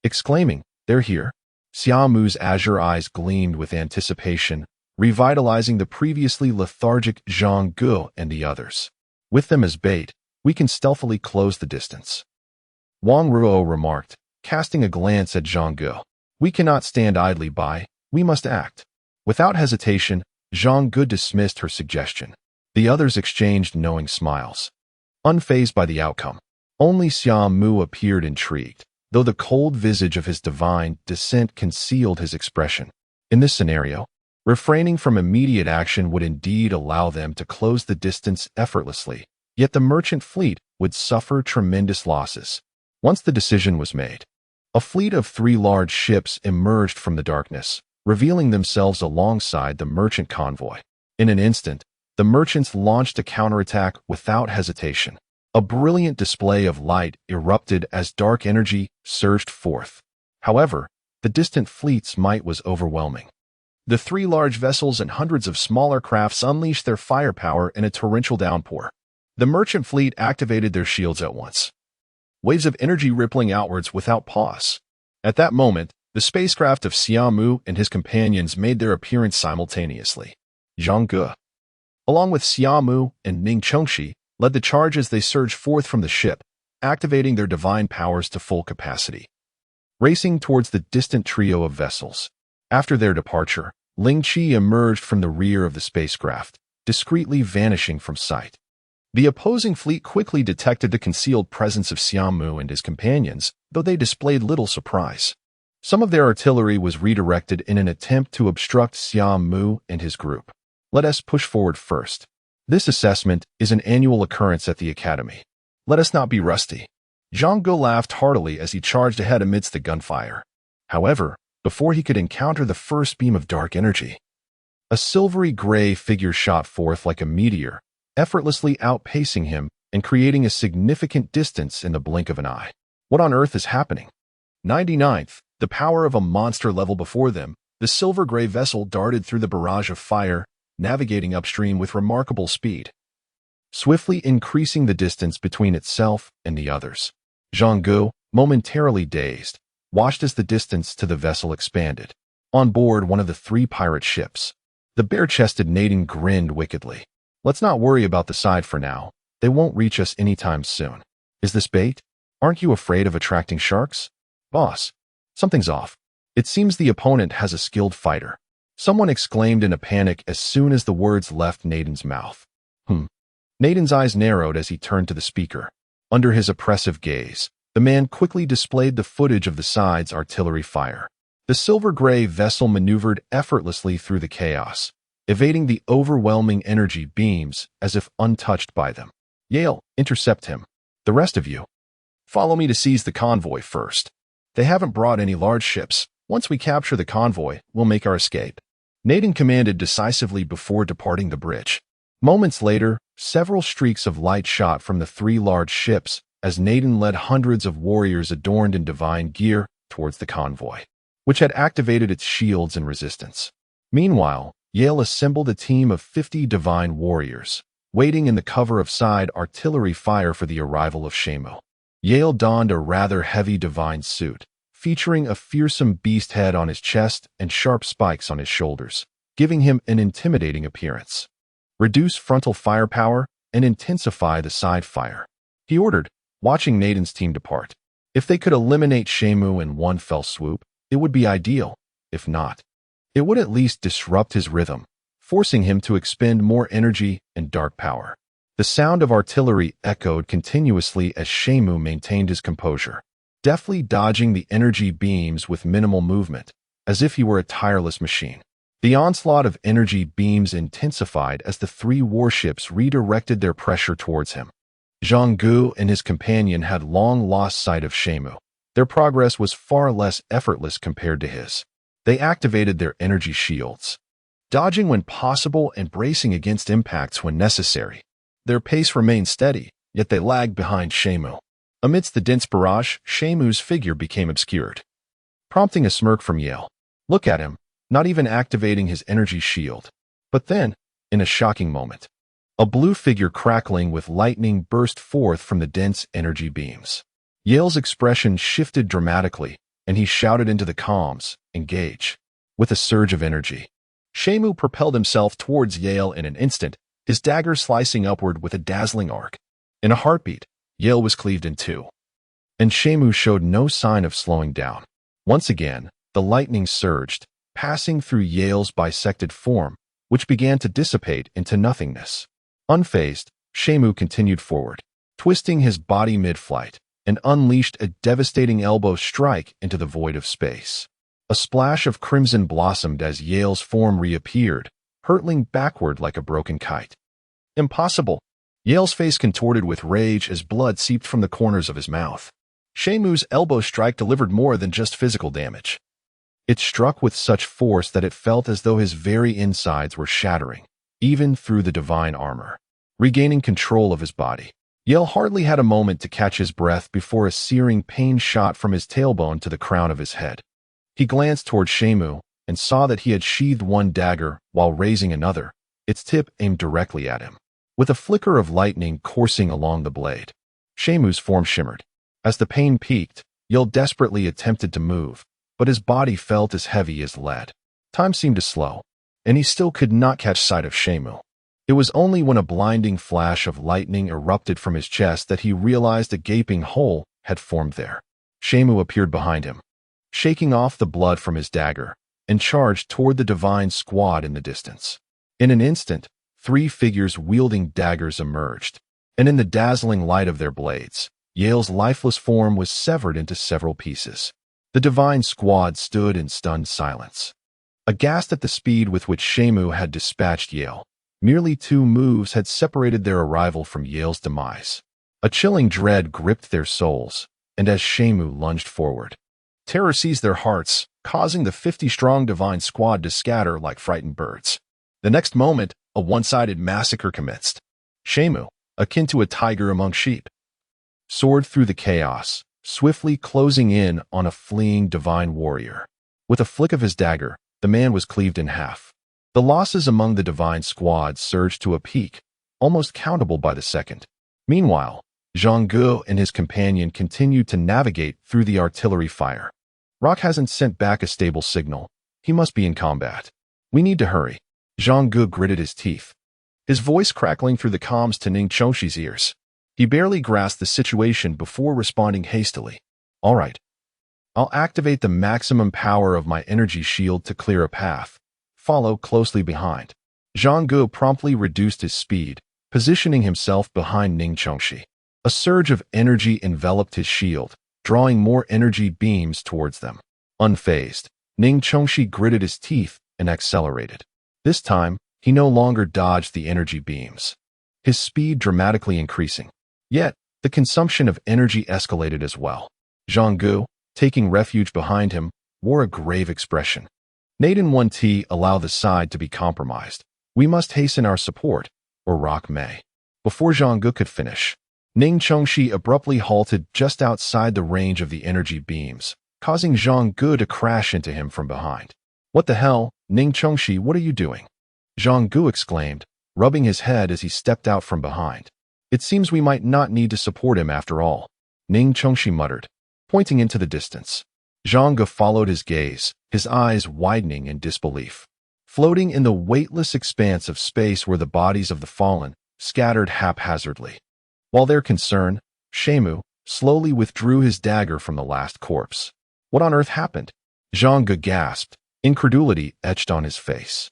exclaiming, "They're here." Xia Mu's azure eyes gleamed with anticipation, revitalizing the previously lethargic Zhang Gu and the others. With them as bait, we can stealthily close the distance, Wang Ruo remarked, casting a glance at Zhang Gu. We cannot stand idly by, we must act. Without hesitation, Zhang Ge dismissed her suggestion. The others exchanged knowing smiles. Unfazed by the outcome, only Xia Mu appeared intrigued, though the cold visage of his divine descent concealed his expression. In this scenario, refraining from immediate action would indeed allow them to close the distance effortlessly, yet the merchant fleet would suffer tremendous losses. Once the decision was made, a fleet of 3 large ships emerged from the darkness, revealing themselves alongside the merchant convoy. In an instant, the merchants launched a counterattack without hesitation. A brilliant display of light erupted as dark energy surged forth. However, the distant fleet's might was overwhelming. The 3 large vessels and hundreds of smaller crafts unleashed their firepower in a torrential downpour. The merchant fleet activated their shields at once, waves of energy rippling outwards without pause. At that moment, the spacecraft of Xia Mu and his companions made their appearance simultaneously. Zhang Ge, along with Xia Mu and Ning Chengxi, led the charge as they surged forth from the ship, activating their divine powers to full capacity. Racing towards the distant trio of vessels. After their departure, Ling Qi emerged from the rear of the spacecraft, discreetly vanishing from sight. The opposing fleet quickly detected the concealed presence of Xia Mu and his companions, though they displayed little surprise. Some of their artillery was redirected in an attempt to obstruct Xia Mu and his group. Let us push forward first. This assessment is an annual occurrence at the Academy. Let us not be rusty. Zhang Ge laughed heartily as he charged ahead amidst the gunfire. However, before he could encounter the first beam of dark energy, a silvery gray figure shot forth like a meteor, effortlessly outpacing him and creating a significant distance in the blink of an eye. What on earth is happening? 99th, the power of a monster level before them, the silver gray vessel darted through the barrage of fire, navigating upstream with remarkable speed, swiftly increasing the distance between itself and the others. Zhang Ge, momentarily dazed, watched as the distance to the vessel expanded. On board one of the 3 pirate ships, the bare-chested Naden grinned wickedly. Let's not worry about the side for now. They won't reach us anytime soon. Is this bait? Aren't you afraid of attracting sharks? Boss, something's off. It seems the opponent has a skilled fighter. Someone exclaimed in a panic as soon as the words left Naden's mouth. Naden's eyes narrowed as he turned to the speaker. Under his oppressive gaze, the man quickly displayed the footage of the side's artillery fire. The silver-gray vessel maneuvered effortlessly through the chaos, evading the overwhelming energy beams as if untouched by them. Yale, intercept him. The rest of you, follow me to seize the convoy first. They haven't brought any large ships. Once we capture the convoy, we'll make our escape. Naden commanded decisively before departing the bridge. Moments later, several streaks of light shot from the 3 large ships as Naden led hundreds of warriors adorned in divine gear towards the convoy, which had activated its shields in resistance. Meanwhile, Yale assembled a team of 50 divine warriors, waiting in the cover of side artillery fire for the arrival of Xia Mu. Yale donned a rather heavy divine suit, featuring a fearsome beast head on his chest and sharp spikes on his shoulders, giving him an intimidating appearance. Reduce frontal firepower and intensify the side fire, he ordered, watching Naden's team depart. If they could eliminate Xia Mu in one fell swoop, it would be ideal. If not, it would at least disrupt his rhythm, forcing him to expend more energy and dark power. The sound of artillery echoed continuously as Xia Mu maintained his composure, deftly dodging the energy beams with minimal movement, as if he were a tireless machine. The onslaught of energy beams intensified as the 3 warships redirected their pressure towards him. Zhang Ge and his companion had long lost sight of Xia Mu. Their progress was far less effortless compared to his. They activated their energy shields, dodging when possible and bracing against impacts when necessary. Their pace remained steady, yet they lagged behind Xia Mu. Amidst the dense barrage, Xia Mu's figure became obscured, prompting a smirk from Yale. Look at him, not even activating his energy shield. But then, in a shocking moment, a blue figure crackling with lightning burst forth from the dense energy beams. Yale's expression shifted dramatically, and he shouted into the comms, "Engage." With a surge of energy, Xia Mu propelled himself towards Yale in an instant, his dagger slicing upward with a dazzling arc. In a heartbeat, Yale was cleaved in 2, and Xia Mu showed no sign of slowing down. Once again, the lightning surged, passing through Yale's bisected form, which began to dissipate into nothingness. Unfazed, Xia Mu continued forward, twisting his body mid-flight, and unleashed a devastating elbow strike into the void of space. A splash of crimson blossomed as Yale's form reappeared, hurtling backward like a broken kite. Impossible! Yale's face contorted with rage as blood seeped from the corners of his mouth. Xia Mu's elbow strike delivered more than just physical damage. It struck with such force that it felt as though his very insides were shattering, even through the divine armor. Regaining control of his body, Yale hardly had a moment to catch his breath before a searing pain shot from his tailbone to the crown of his head. He glanced toward Xia Mu and saw that he had sheathed one dagger while raising another, its tip aimed directly at him. With a flicker of lightning coursing along the blade, Xia Mu's form shimmered. As the pain peaked, Yale desperately attempted to move, but his body felt as heavy as lead. Time seemed to slow, and he still could not catch sight of Xia Mu. It was only when a blinding flash of lightning erupted from his chest that he realized a gaping hole had formed there. Xia Mu appeared behind him, shaking off the blood from his dagger, and charged toward the divine squad in the distance. In an instant, 3 figures wielding daggers emerged, and in the dazzling light of their blades, Yale's lifeless form was severed into several pieces. The divine squad stood in stunned silence, aghast at the speed with which Xia Mu had dispatched Yale. Merely 2 moves had separated their arrival from Yale's demise. A chilling dread gripped their souls, and as Xia Mu lunged forward, terror seized their hearts, causing the 50-strong divine squad to scatter like frightened birds. The next moment, a one-sided massacre commenced. Xia Mu, akin to a tiger among sheep, soared through the chaos, swiftly closing in on a fleeing divine warrior. With a flick of his dagger, the man was cleaved in half. The losses among the divine squad surged to a peak, almost countable by the second. Meanwhile, Zhang Gu and his companion continued to navigate through the artillery fire. Rock hasn't sent back a stable signal. He must be in combat. We need to hurry. Zhang Gu gritted his teeth, his voice crackling through the comms to Ning Chongxi's ears. He barely grasped the situation before responding hastily. All right. I'll activate the maximum power of my energy shield to clear a path. Follow closely behind. Zhang Gu promptly reduced his speed, positioning himself behind Ning Chongxi. A surge of energy enveloped his shield, drawing more energy beams towards them. Unfazed, Ning Chongxi gritted his teeth and accelerated. This time, he no longer dodged the energy beams, his speed dramatically increasing. Yet, the consumption of energy escalated as well. Zhang Gu, taking refuge behind him, wore a grave expression. Naden 1T allow the side to be compromised. We must hasten our support, or Rock may. Before Zhang Gu could finish, Ning Chongxi abruptly halted just outside the range of the energy beams, causing Zhang Gu to crash into him from behind. What the hell, Ning Chongxi, what are you doing? Zhang Gu exclaimed, rubbing his head as he stepped out from behind. It seems we might not need to support him after all, Ning Chongxi muttered, pointing into the distance. Zhang Gu followed his gaze, his eyes widening in disbelief. Floating in the weightless expanse of space were the bodies of the fallen, scattered haphazardly. While their concern, Xia Mu slowly withdrew his dagger from the last corpse. What on earth happened? Zhang Gu gasped, incredulity etched on his face.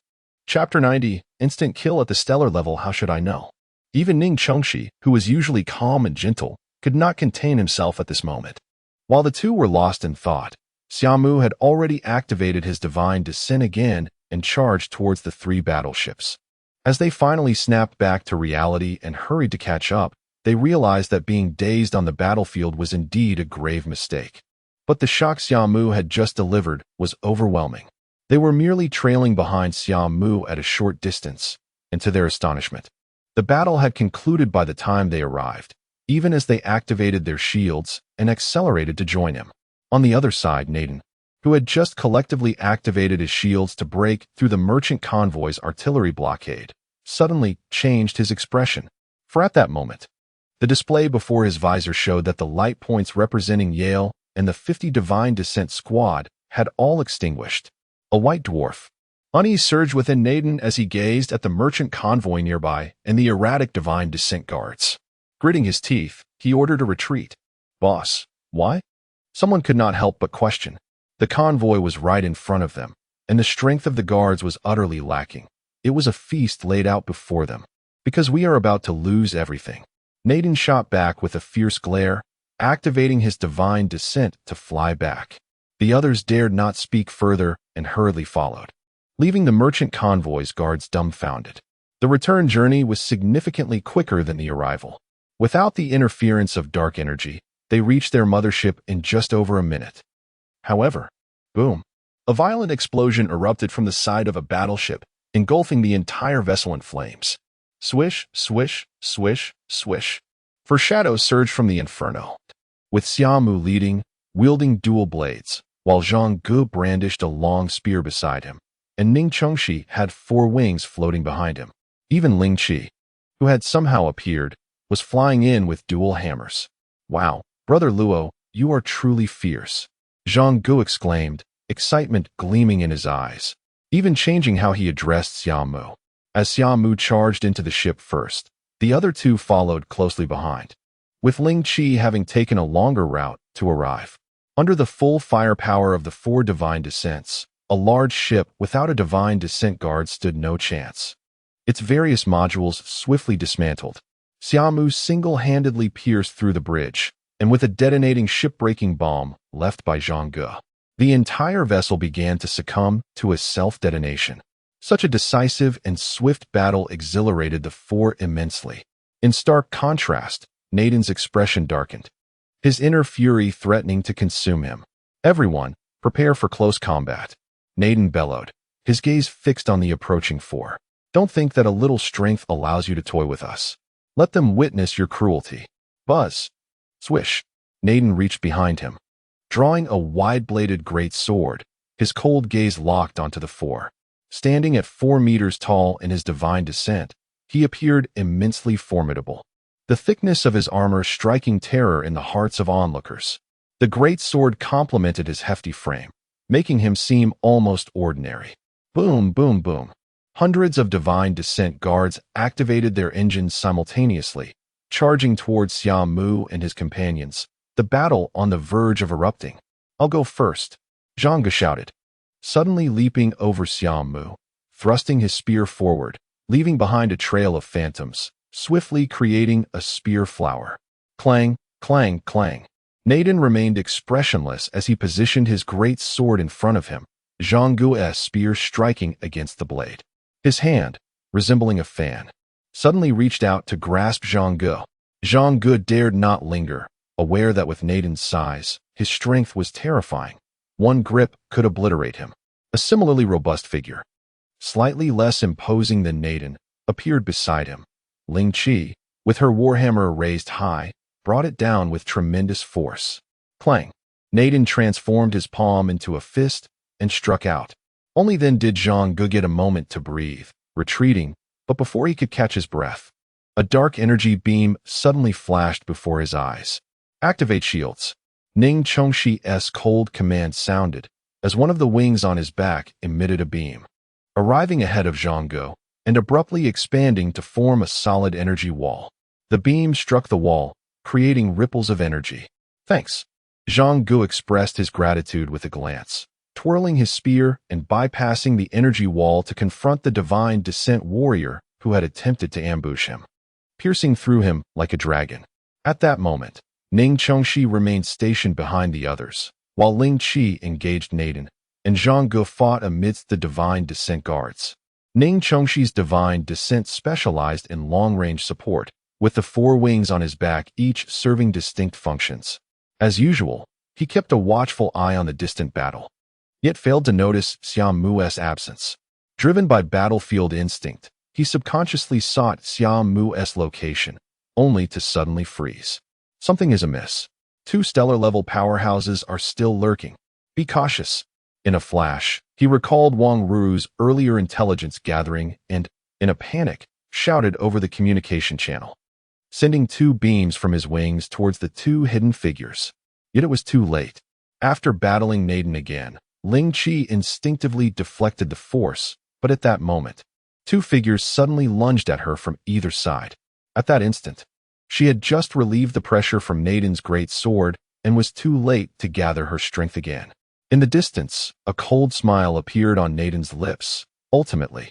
Chapter 90, Instant Kill at the Stellar Level, how should I know? Even Ning Chongxi, who was usually calm and gentle, could not contain himself at this moment. While the two were lost in thought, Xia Mu had already activated his divine descent again and charged towards the 3 battleships. As they finally snapped back to reality and hurried to catch up, they realized that being dazed on the battlefield was indeed a grave mistake. But the shock Xia Mu had just delivered was overwhelming. They were merely trailing behind Xia Mu at a short distance, and to their astonishment, the battle had concluded by the time they arrived, even as they activated their shields and accelerated to join him. On the other side, Naden, who had just collectively activated his shields to break through the merchant convoy's artillery blockade, suddenly changed his expression. For at that moment, the display before his visor showed that the light points representing Yale and the 50 Divine Descent squad had all extinguished. A white dwarf. Unease surged within Naden as he gazed at the merchant convoy nearby and the erratic Divine Descent guards. Gritting his teeth, he ordered a retreat. Boss, why? Someone could not help but question. The convoy was right in front of them, and the strength of the guards was utterly lacking. It was a feast laid out before them. Because we are about to lose everything. Naden shot back with a fierce glare, activating his divine descent to fly back. The others dared not speak further and hurriedly followed, leaving the merchant convoy's guards dumbfounded. The return journey was significantly quicker than the arrival. Without the interference of dark energy, they reached their mothership in just over a minute. However, boom! A violent explosion erupted from the side of a battleship, engulfing the entire vessel in flames. Swish, swish, swish, swish. For shadows surged from the inferno, with Xia Mu leading, wielding dual blades, while Zhang Ge brandished a long spear beside him, and Ning Chengxi had 4 wings floating behind him. Even Ling Qi, who had somehow appeared, was flying in with dual hammers. Wow, Brother Luo, you are truly fierce, Zhang Ge exclaimed, excitement gleaming in his eyes, even changing how he addressed Xia Mu. As Xia Mu charged into the ship first, the other 2 followed closely behind, with Ling Qi having taken a longer route to arrive. Under the full firepower of the 4 divine descents, a large ship without a divine descent guard stood no chance. Its various modules swiftly dismantled. Xia Mu single-handedly pierced through the bridge, and with a detonating ship-breaking bomb left by Zhang Ge, the entire vessel began to succumb to a self-detonation. Such a decisive and swift battle exhilarated the 4 immensely. In stark contrast, Naden's expression darkened, his inner fury threatening to consume him. Everyone, prepare for close combat, Naden bellowed, his gaze fixed on the approaching 4. Don't think that a little strength allows you to toy with us. Let them witness your cruelty. Buzz. Swish. Naden reached behind him, drawing a wide-bladed great sword, his cold gaze locked onto the 4. Standing at 4 meters tall in his divine descent, he appeared immensely formidable, the thickness of his armor striking terror in the hearts of onlookers. The great sword complemented his hefty frame, making him seem almost ordinary. Boom, boom, boom. Hundreds of divine descent guards activated their engines simultaneously, charging towards Xia Mu and his companions, the battle on the verge of erupting. I'll go first, Zhang Ge shouted, suddenly leaping over Xia Mu, thrusting his spear forward, leaving behind a trail of phantoms, swiftly creating a spear flower. Clang, clang, clang. Naden remained expressionless as he positioned his great sword in front of him, Zhang Ge's spear striking against the blade. His hand, resembling a fan, suddenly reached out to grasp Zhang Ge. Zhang Ge dared not linger, aware that with Naden's size, his strength was terrifying. One grip could obliterate him. A similarly robust figure, slightly less imposing than Naden, appeared beside him. Ling Qi, with her warhammer raised high, brought it down with tremendous force. Clang! Naden transformed his palm into a fist and struck out. Only then did Zhang Ge get a moment to breathe, retreating, but before he could catch his breath, a dark energy beam suddenly flashed before his eyes. Activate shields. Ning Chengxi's cold command sounded, as one of the wings on his back emitted a beam, arriving ahead of Zhang Ge and abruptly expanding to form a solid energy wall. The beam struck the wall, creating ripples of energy. Thanks. Zhang Ge expressed his gratitude with a glance, twirling his spear and bypassing the energy wall to confront the divine descent warrior who had attempted to ambush him, piercing through him like a dragon. At that moment, Ning Chengxi remained stationed behind the others, while Ling Qi engaged Naden, and Zhang Ge fought amidst the divine descent guards. Ning Chengxi's divine descent specialized in long-range support, with the 4 wings on his back each serving distinct functions. As usual, he kept a watchful eye on the distant battle, yet failed to notice Xia Mu's absence. Driven by battlefield instinct, he subconsciously sought Xia Mu's location, only to suddenly freeze. Something is amiss. 2 stellar-level powerhouses are still lurking. Be cautious. In a flash, he recalled Wang Ru's earlier intelligence gathering and, in a panic, shouted over the communication channel, sending 2 beams from his wings towards the 2 hidden figures. Yet it was too late. After battling Naden again, Ling Qi instinctively deflected the force, but at that moment, 2 figures suddenly lunged at her from either side. At that instant, she had just relieved the pressure from Naden's great sword and was too late to gather her strength again. In the distance, a cold smile appeared on Naden's lips. Ultimately,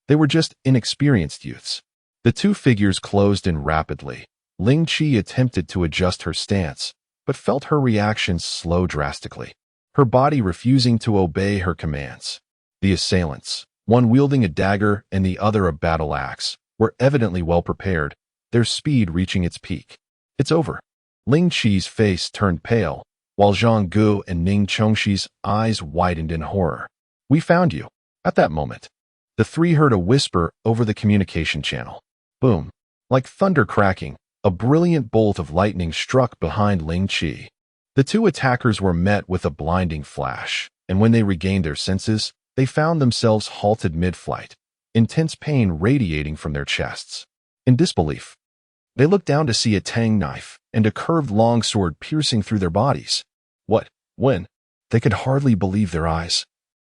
they were just inexperienced youths. The two figures closed in rapidly. Ling Qi attempted to adjust her stance, but felt her reactions slow drastically, her body refusing to obey her commands. The assailants, one wielding a dagger and the other a battle axe, were evidently well prepared, their speed reaching its peak. "It's over." Ling Qi's face turned pale, while Zhang Gu and Ning Chongxi's eyes widened in horror. "We found you." At that moment, the three heard a whisper over the communication channel. Boom. Like thunder cracking, a brilliant bolt of lightning struck behind Ling Qi. The two attackers were met with a blinding flash, and when they regained their senses, they found themselves halted mid-flight, intense pain radiating from their chests. In disbelief, they looked down to see a tang knife and a curved longsword piercing through their bodies. What? When? They could hardly believe their eyes.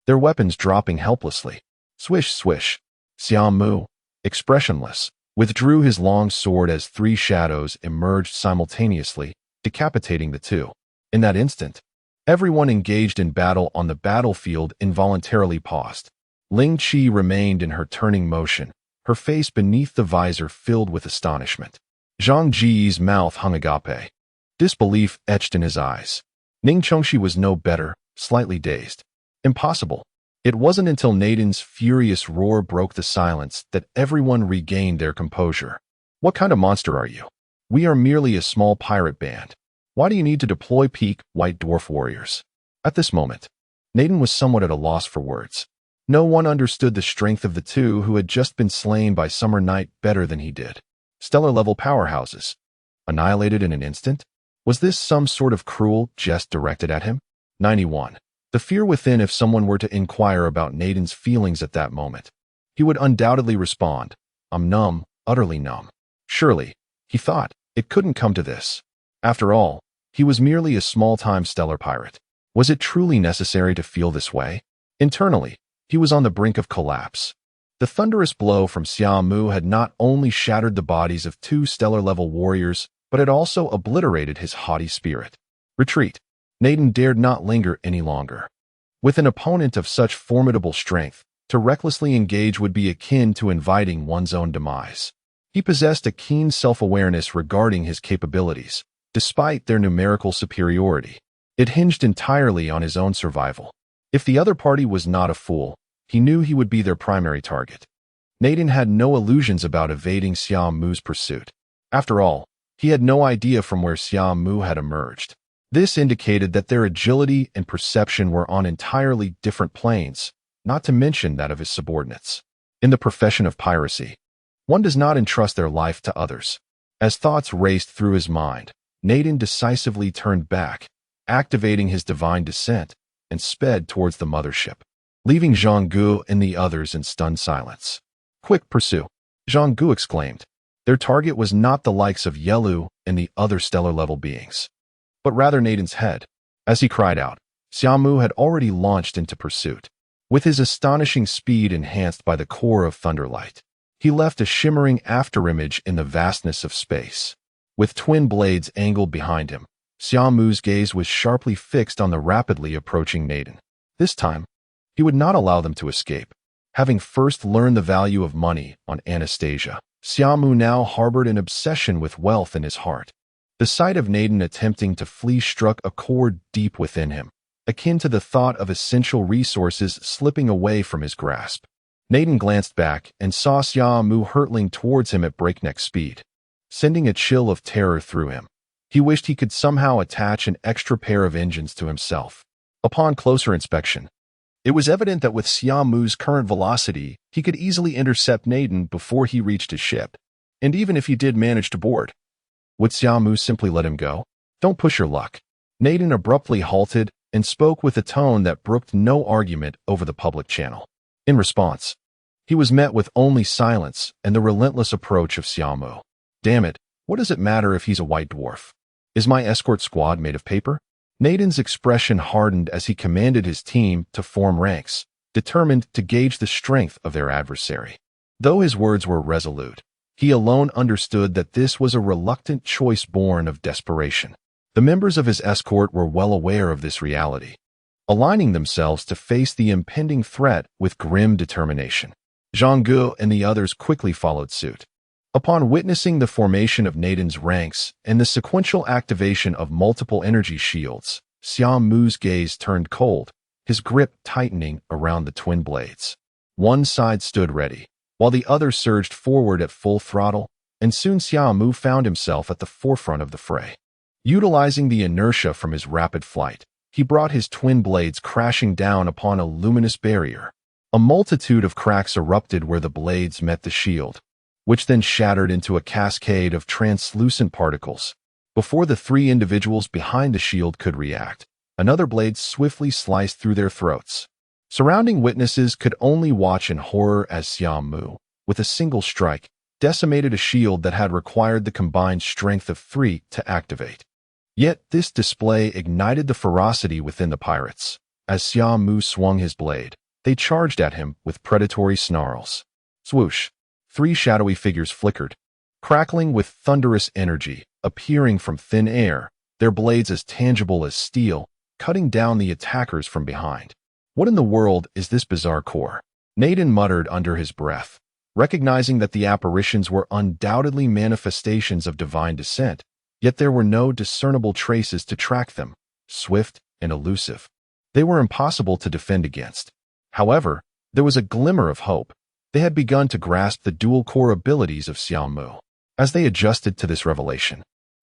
Their weapons dropping helplessly. Swish, swish. Xia Mu, expressionless, withdrew his long sword as three shadows emerged simultaneously, decapitating the two. In that instant, everyone engaged in battle on the battlefield involuntarily paused. Ling Qi remained in her turning motion, her face beneath the visor filled with astonishment. Zhang Ji's mouth hung agape. Disbelief etched in his eyes. Ning Chongxi was no better, slightly dazed. Impossible. It wasn't until Naden's furious roar broke the silence that everyone regained their composure. "What kind of monster are you? We are merely a small pirate band. Why do you need to deploy peak white dwarf warriors?" At this moment, Naden was somewhat at a loss for words. No one understood the strength of the two who had just been slain by Summer Night better than he did. Stellar-level powerhouses. Annihilated in an instant? Was this some sort of cruel jest directed at him? 91. The fear within if someone were to inquire about Naden's feelings at that moment. He would undoubtedly respond, "I'm numb, utterly numb." Surely, he thought, it couldn't come to this. After all, he was merely a small-time stellar pirate. Was it truly necessary to feel this way? Internally, he was on the brink of collapse. The thunderous blow from Xia Mu had not only shattered the bodies of two stellar-level warriors, but had also obliterated his haughty spirit. Retreat. Naden dared not linger any longer. With an opponent of such formidable strength, to recklessly engage would be akin to inviting one's own demise. He possessed a keen self-awareness regarding his capabilities, despite their numerical superiority. It hinged entirely on his own survival. If the other party was not a fool, he knew he would be their primary target. Naden had no illusions about evading Xia Mu's pursuit. After all, he had no idea from where Xia Mu had emerged. This indicated that their agility and perception were on entirely different planes, not to mention that of his subordinates. In the profession of piracy, one does not entrust their life to others. As thoughts raced through his mind, Naden decisively turned back, activating his divine descent, and sped towards the mothership, leaving Zhang Gu and the others in stunned silence. "Quick, pursue!" Zhang Gu exclaimed. Their target was not the likes of Yelu and the other stellar-level beings, but rather Naden's head. As he cried out, Xia Mu had already launched into pursuit. With his astonishing speed enhanced by the core of Thunderlight, he left a shimmering afterimage in the vastness of space. With twin blades angled behind him, Xia Mu's gaze was sharply fixed on the rapidly approaching Naden. This time, he would not allow them to escape. Having first learned the value of money on Anastasia, Xia Mu now harbored an obsession with wealth in his heart. The sight of Naden attempting to flee struck a chord deep within him, akin to the thought of essential resources slipping away from his grasp. Naden glanced back and saw Xia Mu hurtling towards him at breakneck speed, sending a chill of terror through him. He wished he could somehow attach an extra pair of engines to himself. Upon closer inspection, it was evident that with Xia Mu's current velocity, he could easily intercept Naden before he reached his ship. And even if he did manage to board, would Xia Mu simply let him go? "Don't push your luck." Naden abruptly halted and spoke with a tone that brooked no argument over the public channel. In response, he was met with only silence and the relentless approach of Xia Mu. "Damn it, what does it matter if he's a white dwarf? Is my escort squad made of paper?" Naden's expression hardened as he commanded his team to form ranks, determined to gauge the strength of their adversary. Though his words were resolute, he alone understood that this was a reluctant choice born of desperation. The members of his escort were well aware of this reality. aligning themselves to face the impending threat with grim determination. Xia Mu and the others quickly followed suit. Upon witnessing the formation of Naiden's ranks and the sequential activation of multiple energy shields, Xia Mu's gaze turned cold, his grip tightening around the twin blades. One side stood ready, while the other surged forward at full throttle, and soon Xia Mu found himself at the forefront of the fray. Utilizing the inertia from his rapid flight, he brought his twin blades crashing down upon a luminous barrier. A multitude of cracks erupted where the blades met the shield, which then shattered into a cascade of translucent particles. Before the three individuals behind the shield could react, another blade swiftly sliced through their throats. Surrounding witnesses could only watch in horror as Xia Mu, with a single strike, decimated a shield that had required the combined strength of three to activate. Yet this display ignited the ferocity within the pirates. As Xia Mu swung his blade, they charged at him with predatory snarls. Swoosh! Three shadowy figures flickered, crackling with thunderous energy, appearing from thin air, their blades as tangible as steel, cutting down the attackers from behind. What in the world is this bizarre core? Naden muttered under his breath, recognizing that the apparitions were undoubtedly manifestations of divine descent, yet there were no discernible traces to track them, swift and elusive. They were impossible to defend against. However, there was a glimmer of hope. They had begun to grasp the dual core abilities of Xia Mu. As they adjusted to this revelation,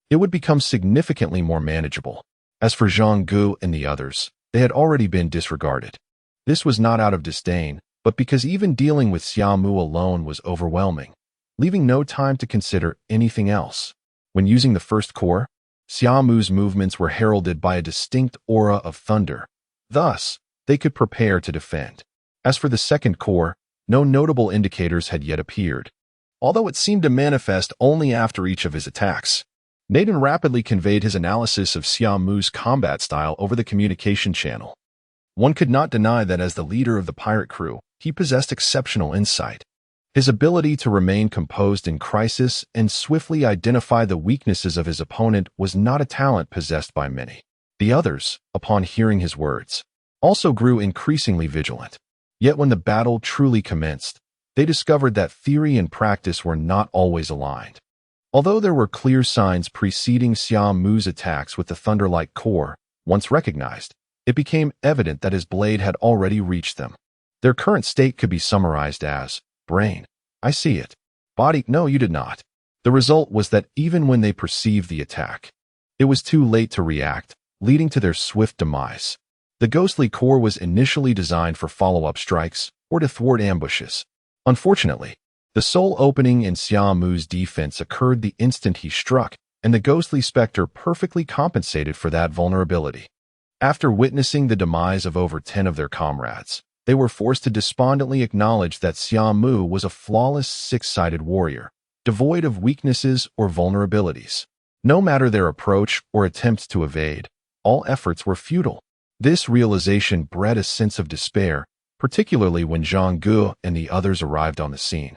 it would become significantly more manageable. As for Xia Mu and the others, they had already been disregarded. This was not out of disdain, but because even dealing with Xia Mu alone was overwhelming, leaving no time to consider anything else. When using the first core, Xia Mu's movements were heralded by a distinct aura of thunder. Thus, they could prepare to defend. As for the second core, no notable indicators had yet appeared, although it seemed to manifest only after each of his attacks. Naden rapidly conveyed his analysis of Xia Mu's combat style over the communication channel. One could not deny that as the leader of the pirate crew, he possessed exceptional insight. His ability to remain composed in crisis and swiftly identify the weaknesses of his opponent was not a talent possessed by many. The others, upon hearing his words, also grew increasingly vigilant. Yet when the battle truly commenced, they discovered that theory and practice were not always aligned. Although there were clear signs preceding Xia Mu's attacks with the thunder-like core, once recognized, it became evident that his blade had already reached them. Their current state could be summarized as, brain, I see it. Body, no, you did not. The result was that even when they perceived the attack, it was too late to react, leading to their swift demise. The ghostly core was initially designed for follow-up strikes or to thwart ambushes. Unfortunately, the sole opening in Xia Mu's defense occurred the instant he struck, and the ghostly specter perfectly compensated for that vulnerability. After witnessing the demise of over 10 of their comrades, they were forced to despondently acknowledge that Xia Mu was a flawless six-sided warrior, devoid of weaknesses or vulnerabilities. No matter their approach or attempts to evade, all efforts were futile. This realization bred a sense of despair, particularly when Xia Mu and the others arrived on the scene.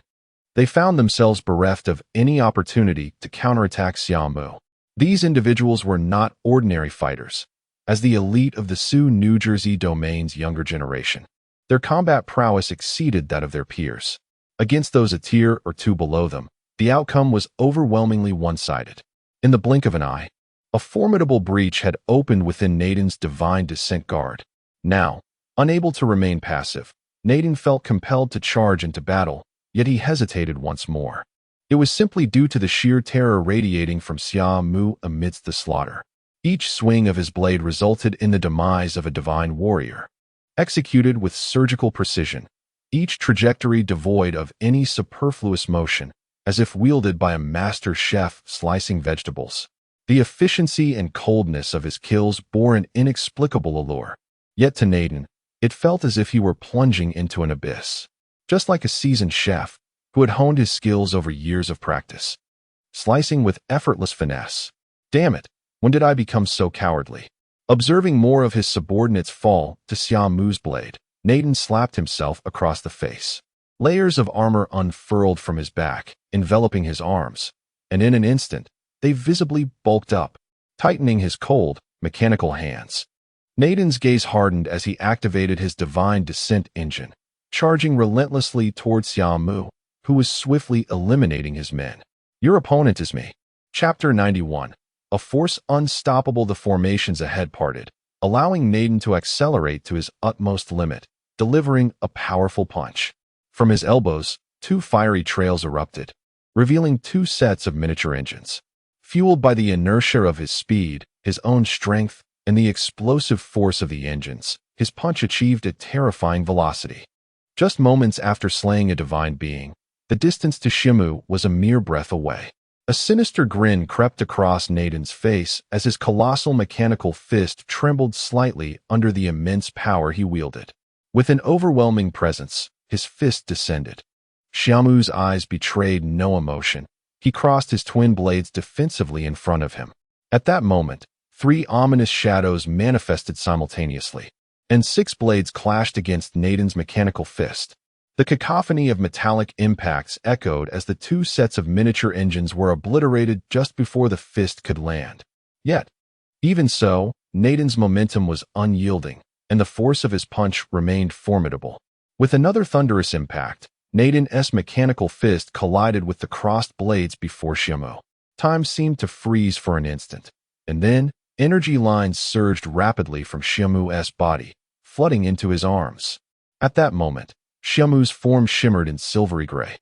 They found themselves bereft of any opportunity to counterattack Xia Mu. These individuals were not ordinary fighters. As the elite of the Sioux New Jersey domain's younger generation, their combat prowess exceeded that of their peers. Against those a tier or two below them, the outcome was overwhelmingly one-sided. In the blink of an eye, a formidable breach had opened within Naden's divine descent guard. Now, unable to remain passive, Naden felt compelled to charge into battle, yet he hesitated once more. It was simply due to the sheer terror radiating from Xia Mu amidst the slaughter. Each swing of his blade resulted in the demise of a divine warrior. Executed with surgical precision, each trajectory devoid of any superfluous motion, as if wielded by a master chef slicing vegetables. The efficiency and coldness of his kills bore an inexplicable allure. Yet to Naden, it felt as if he were plunging into an abyss. Just like a seasoned chef who had honed his skills over years of practice. Slicing with effortless finesse. Damn it, when did I become so cowardly? Observing more of his subordinates fall to Xia Mu's blade, Naden slapped himself across the face. Layers of armor unfurled from his back, enveloping his arms, and in an instant, they visibly bulked up, tightening his cold, mechanical hands. Naden's gaze hardened as he activated his divine descent engine, charging relentlessly towards Xia Mu, who was swiftly eliminating his men. Your opponent is me. Chapter 91. A force unstoppable. The formations ahead parted, allowing Naden to accelerate to his utmost limit, delivering a powerful punch. From his elbows, two fiery trails erupted, revealing two sets of miniature engines. Fueled by the inertia of his speed, his own strength, and the explosive force of the engines, his punch achieved a terrifying velocity. Just moments after slaying a divine being, the distance to Xia Mu was a mere breath away. A sinister grin crept across Naden's face as his colossal mechanical fist trembled slightly under the immense power he wielded. With an overwhelming presence, his fist descended. Xia Mu's eyes betrayed no emotion. He crossed his twin blades defensively in front of him. At that moment, three ominous shadows manifested simultaneously, and six blades clashed against Naden's mechanical fist. The cacophony of metallic impacts echoed as the two sets of miniature engines were obliterated just before the fist could land. Yet, even so, Naden's momentum was unyielding, and the force of his punch remained formidable. With another thunderous impact, Naden's mechanical fist collided with the crossed blades before Xia Mu. Time seemed to freeze for an instant, and then energy lines surged rapidly from Xia Mu's body, flooding into his arms. At that moment, Xia Mu's form shimmered in silvery gray.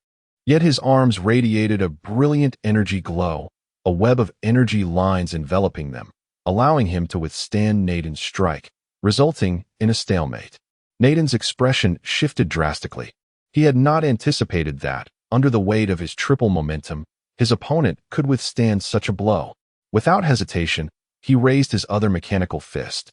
Yet his arms radiated a brilliant energy glow, a web of energy lines enveloping them, allowing him to withstand Naden's strike, resulting in a stalemate. Naden's expression shifted drastically. He had not anticipated that, under the weight of his triple momentum, his opponent could withstand such a blow. Without hesitation, he raised his other mechanical fist,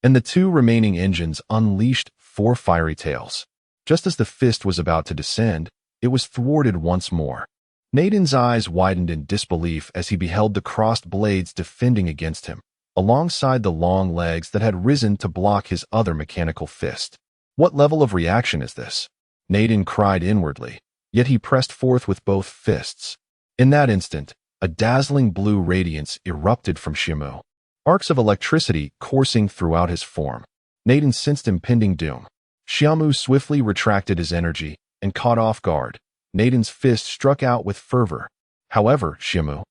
and the two remaining engines unleashed four fiery tails. Just as the fist was about to descend, it was thwarted once more. Naden's eyes widened in disbelief as he beheld the crossed blades defending against him, alongside the long legs that had risen to block his other mechanical fist. What level of reaction is this? Naden cried inwardly, yet he pressed forth with both fists. In that instant, a dazzling blue radiance erupted from Xia Mu, arcs of electricity coursing throughout his form. Naden sensed impending doom. Xia Mu swiftly retracted his energy and caught off guard. Naden's fist struck out with fervor. However, Xia Mu,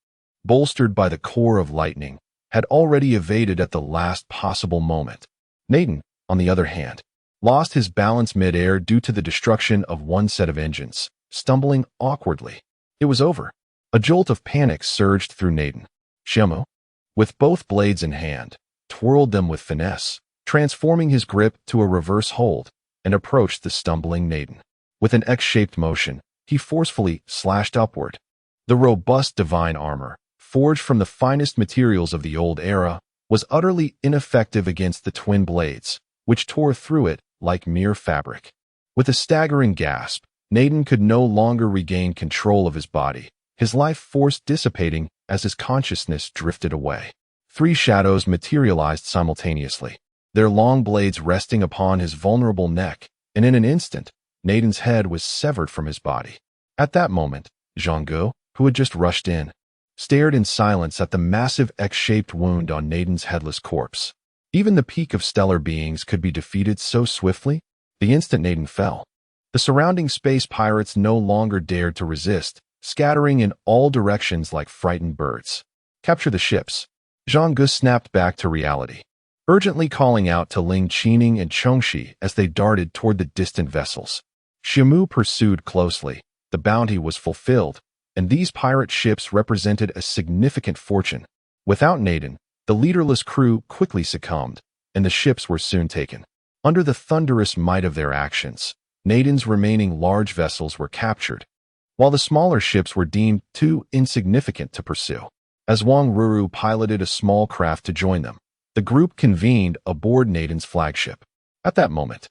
bolstered by the core of lightning, had already evaded at the last possible moment. Naden, on the other hand, lost his balance mid-air due to the destruction of one set of engines, stumbling awkwardly. It was over. A jolt of panic surged through Naden. Xia Mu, with both blades in hand, twirled them with finesse, transforming his grip to a reverse hold, and approached the stumbling Naden. With an X-shaped motion, he forcefully slashed upward. The robust divine armor, forged from the finest materials of the old era, was utterly ineffective against the twin blades, which tore through it like mere fabric. With a staggering gasp, Naden could no longer regain control of his body, his life force dissipating as his consciousness drifted away. Three shadows materialized simultaneously, their long blades resting upon his vulnerable neck, and in an instant, Naden's head was severed from his body. At that moment, Zhang, who had just rushed in, stared in silence at the massive X-shaped wound on Naden's headless corpse. Even the peak of stellar beings could be defeated so swiftly. The instant Naden fell, the surrounding space pirates no longer dared to resist, scattering in all directions like frightened birds. Capture the ships. Zhang snapped back to reality, urgently calling out to Ling Qining and Chongxi as they darted toward the distant vessels. Xia Mu pursued closely. The bounty was fulfilled, and these pirate ships represented a significant fortune. Without Naden, the leaderless crew quickly succumbed, and the ships were soon taken. Under the thunderous might of their actions, Naden's remaining large vessels were captured, while the smaller ships were deemed too insignificant to pursue. As Wang Ruru piloted a small craft to join them, the group convened aboard Naden's flagship. At that moment,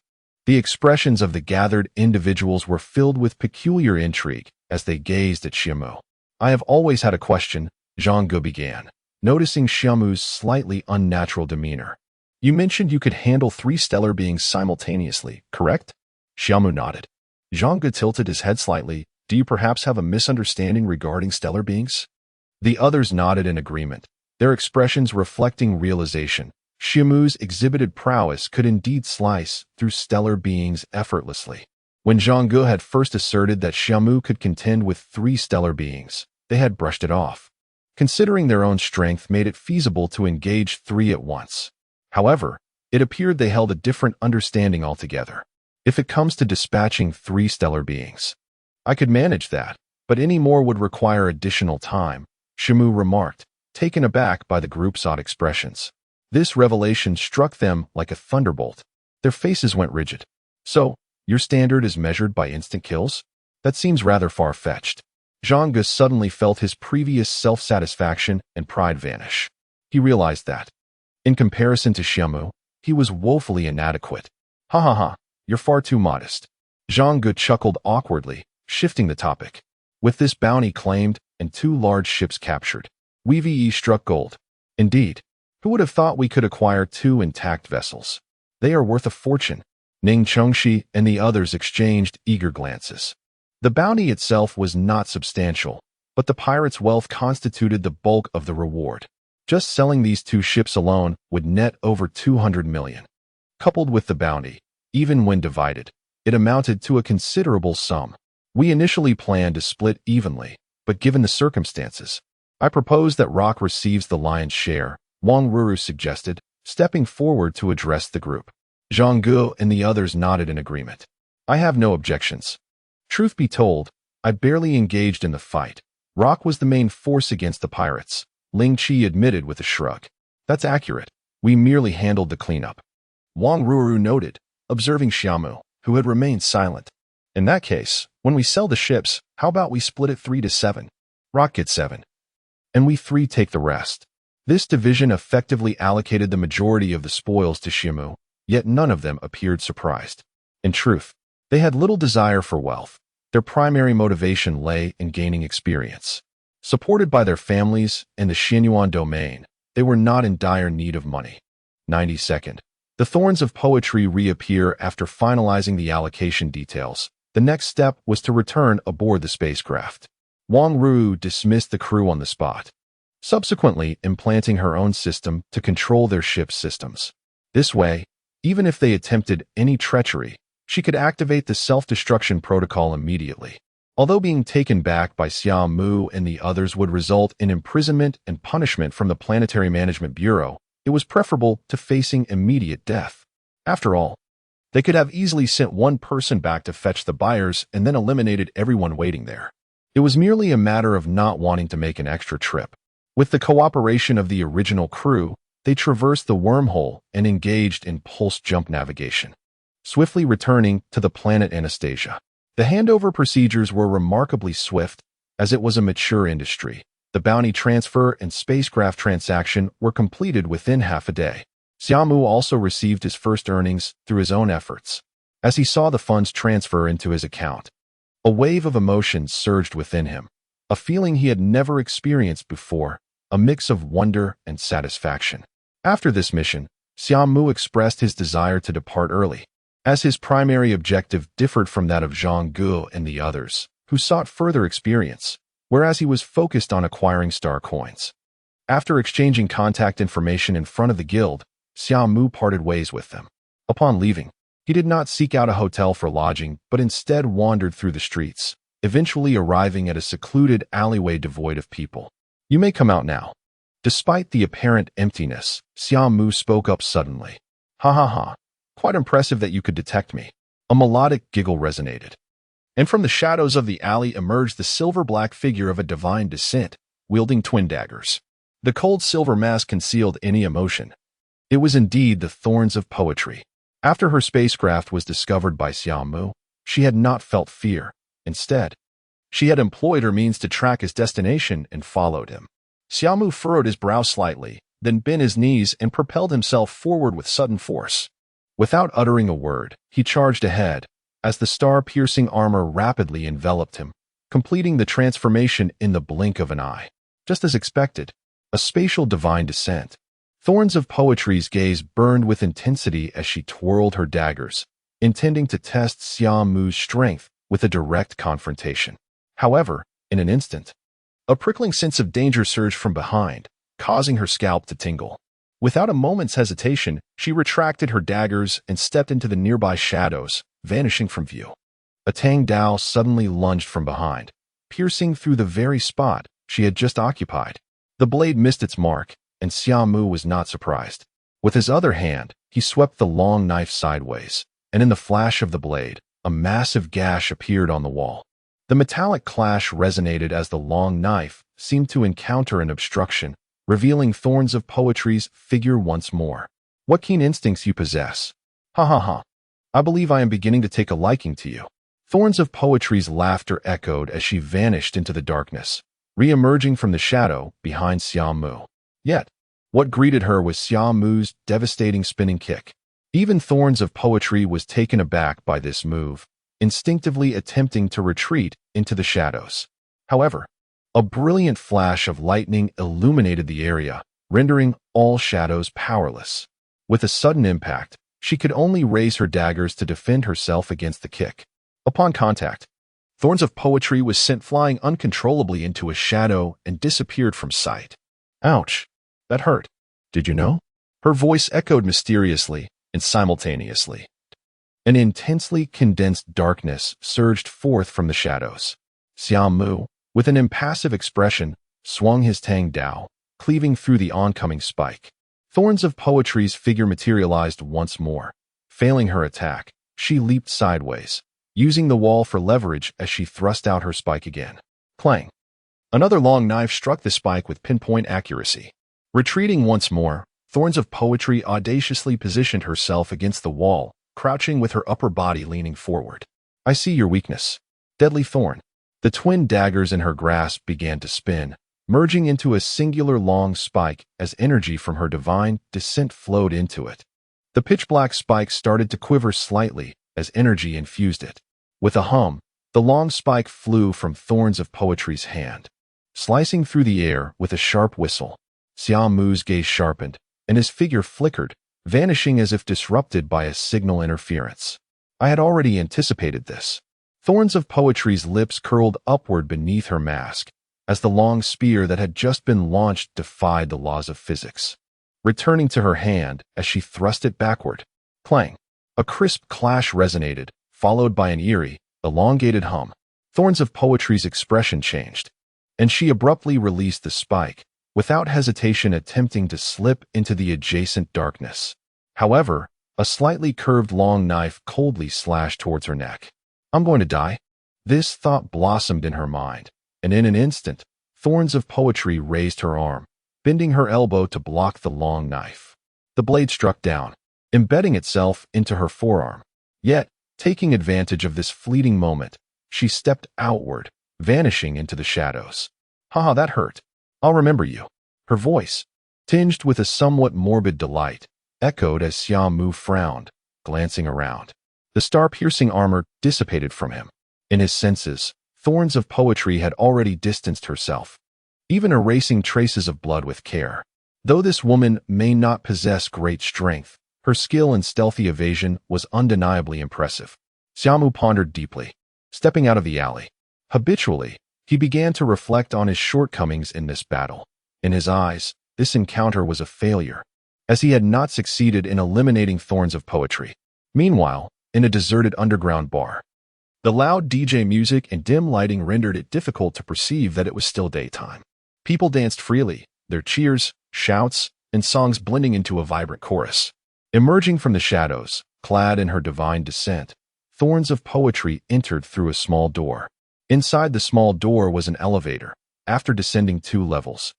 the expressions of the gathered individuals were filled with peculiar intrigue as they gazed at Xia Mu. I have always had a question, Zhang began, noticing Xia Mu's slightly unnatural demeanor. You mentioned you could handle three stellar beings simultaneously, correct? Xia Mu nodded. Zhang tilted his head slightly. Do you perhaps have a misunderstanding regarding stellar beings? The others nodded in agreement, their expressions reflecting realization. Xia Mu's exhibited prowess could indeed slice through stellar beings effortlessly. When Zhang Ge had first asserted that Xia Mu could contend with 3 stellar beings, they had brushed it off, considering their own strength made it feasible to engage 3 at once. However, it appeared they held a different understanding altogether. If it comes to dispatching 3 stellar beings, I could manage that, but any more would require additional time, Xia Mu remarked, taken aback by the group's odd expressions. This revelation struck them like a thunderbolt. Their faces went rigid. So, your standard is measured by instant kills? That seems rather far-fetched. Zhang Ge suddenly felt his previous self-satisfaction and pride vanish. He realized that, in comparison to Xia Mu, he was woefully inadequate. Ha ha ha, you're far too modest. Zhang Ge chuckled awkwardly, shifting the topic. With this bounty claimed and 2 large ships captured, we struck gold. Indeed, who would have thought we could acquire 2 intact vessels? They are worth a fortune. Ning Chengxi and the others exchanged eager glances. The bounty itself was not substantial, but the pirates' wealth constituted the bulk of the reward. Just selling these 2 ships alone would net over 200 million. Coupled with the bounty, even when divided, it amounted to a considerable sum. We initially planned to split evenly, but given the circumstances, I propose that Rock receives the lion's share, Wang Ruru suggested, stepping forward to address the group. Zhang Ge and the others nodded in agreement. I have no objections. Truth be told, I barely engaged in the fight. Rock was the main force against the pirates, Ling Qi admitted with a shrug. That's accurate. We merely handled the cleanup. Wang Ruru noted, observing Xia Mu, who had remained silent. In that case, when we sell the ships, how about we split it 3 to 7? Rock gets 7. And we 3 take the rest. This division effectively allocated the majority of the spoils to Xia Mu, yet none of them appeared surprised. In truth, they had little desire for wealth. Their primary motivation lay in gaining experience. Supported by their families and the Xianyuan domain, they were not in dire need of money. 92nd. The thorns of poetry reappear after finalizing the allocation details. The next step was to return aboard the spacecraft. Wang Ru dismissed the crew on the spot, subsequently implanting her own system to control their ship's systems. This way, even if they attempted any treachery, she could activate the self-destruction protocol immediately. Although being taken back by Xia Mu and the others would result in imprisonment and punishment from the Planetary Management Bureau, it was preferable to facing immediate death. After all, they could have easily sent one person back to fetch the buyers and then eliminated everyone waiting there. It was merely a matter of not wanting to make an extra trip. With the cooperation of the original crew, they traversed the wormhole and engaged in pulse jump navigation, swiftly returning to the planet Anastasia. The handover procedures were remarkably swift, as it was a mature industry. The bounty transfer and spacecraft transaction were completed within half a day. Xia Mu also received his first earnings through his own efforts. As he saw the funds transfer into his account, a wave of emotions surged within him, a feeling he had never experienced before, a mix of wonder and satisfaction. After this mission, Xia Mu expressed his desire to depart early, as his primary objective differed from that of Zhang Ge and the others, who sought further experience, whereas he was focused on acquiring star coins. After exchanging contact information in front of the guild, Xia Mu parted ways with them. Upon leaving, he did not seek out a hotel for lodging, but instead wandered through the streets, eventually arriving at a secluded alleyway devoid of people. You may come out now. Despite the apparent emptiness, Xia Mu spoke up suddenly. Ha ha ha. Quite impressive that you could detect me. A melodic giggle resonated. And from the shadows of the alley emerged the silver-black figure of a divine descent, wielding twin daggers. The cold silver mask concealed any emotion. It was indeed the thorns of poetry. After her spacecraft was discovered by Xia Mu, she had not felt fear. Instead, she had employed her means to track his destination and followed him. Xia Mu furrowed his brow slightly, then bent his knees and propelled himself forward with sudden force. Without uttering a word, he charged ahead, as the star-piercing armor rapidly enveloped him, completing the transformation in the blink of an eye. Just as expected, a spatial divine descent. Thorns of Poetry's gaze burned with intensity as she twirled her daggers, intending to test Xia Mu's strength with a direct confrontation. However, in an instant, a prickling sense of danger surged from behind, causing her scalp to tingle. Without a moment's hesitation, she retracted her daggers and stepped into the nearby shadows, vanishing from view. A Tang Dao suddenly lunged from behind, piercing through the very spot she had just occupied. The blade missed its mark, and Xia Mu was not surprised. With his other hand, he swept the long knife sideways, and in the flash of the blade, a massive gash appeared on the wall. The metallic clash resonated as the long knife seemed to encounter an obstruction, revealing Thorns of Poetry's figure once more. What keen instincts you possess. Ha ha ha. I believe I am beginning to take a liking to you. Thorns of Poetry's laughter echoed as she vanished into the darkness, re-emerging from the shadow behind Xia Mu. Yet, what greeted her was Xia Mu's devastating spinning kick. Even Thorns of Poetry was taken aback by this move, instinctively attempting to retreat into the shadows. However, a brilliant flash of lightning illuminated the area, rendering all shadows powerless. With a sudden impact, she could only raise her daggers to defend herself against the kick. Upon contact, Thorns of Poetry was sent flying uncontrollably into a shadow and disappeared from sight. Ouch! That hurt. Did you know? Her voice echoed mysteriously and simultaneously. An intensely condensed darkness surged forth from the shadows. Xia Mu, with an impassive expression, swung his Tang Dao, cleaving through the oncoming spike. Thorns of Poetry's figure materialized once more. Failing her attack, she leaped sideways, using the wall for leverage as she thrust out her spike again. Clang! Another long knife struck the spike with pinpoint accuracy. Retreating once more, Thorns of Poetry audaciously positioned herself against the wall, crouching with her upper body leaning forward. I see your weakness. Deadly Thorn. The twin daggers in her grasp began to spin, merging into a singular long spike as energy from her divine descent flowed into it. The pitch-black spike started to quiver slightly as energy infused it. With a hum, the long spike flew from Thorns of Poetry's hand, slicing through the air with a sharp whistle. Xia Mu's gaze sharpened, and his figure flickered, vanishing as if disrupted by a signal interference. I had already anticipated this. Thorns of Poetry's lips curled upward beneath her mask, as the long spear that had just been launched defied the laws of physics. Returning to her hand as she thrust it backward. Clang! A crisp clash resonated, followed by an eerie, elongated hum. Thorns of Poetry's expression changed, and she abruptly released the spike, without hesitation attempting to slip into the adjacent darkness. However, a slightly curved long knife coldly slashed towards her neck. I'm going to die. This thought blossomed in her mind, and in an instant, Thorns of Poetry raised her arm, bending her elbow to block the long knife. The blade struck down, embedding itself into her forearm. Yet, taking advantage of this fleeting moment, she stepped outward, vanishing into the shadows. Haha, that hurt. I'll remember you. Her voice, tinged with a somewhat morbid delight, echoed as Xia Mu frowned, glancing around. The star-piercing armor dissipated from him. In his senses, Thorns of Poetry had already distanced herself, even erasing traces of blood with care. Though this woman may not possess great strength, her skill in stealthy evasion was undeniably impressive. Xia Mu pondered deeply, stepping out of the alley. Habitually, he began to reflect on his shortcomings in this battle. In his eyes, this encounter was a failure, as he had not succeeded in eliminating Thorns of Poetry. Meanwhile, in a deserted underground bar, the loud DJ music and dim lighting rendered it difficult to perceive that it was still daytime. People danced freely, their cheers, shouts, and songs blending into a vibrant chorus. Emerging from the shadows, clad in her divine descent, Thorns of Poetry entered through a small door. Inside the small door was an elevator. After descending 2 levels,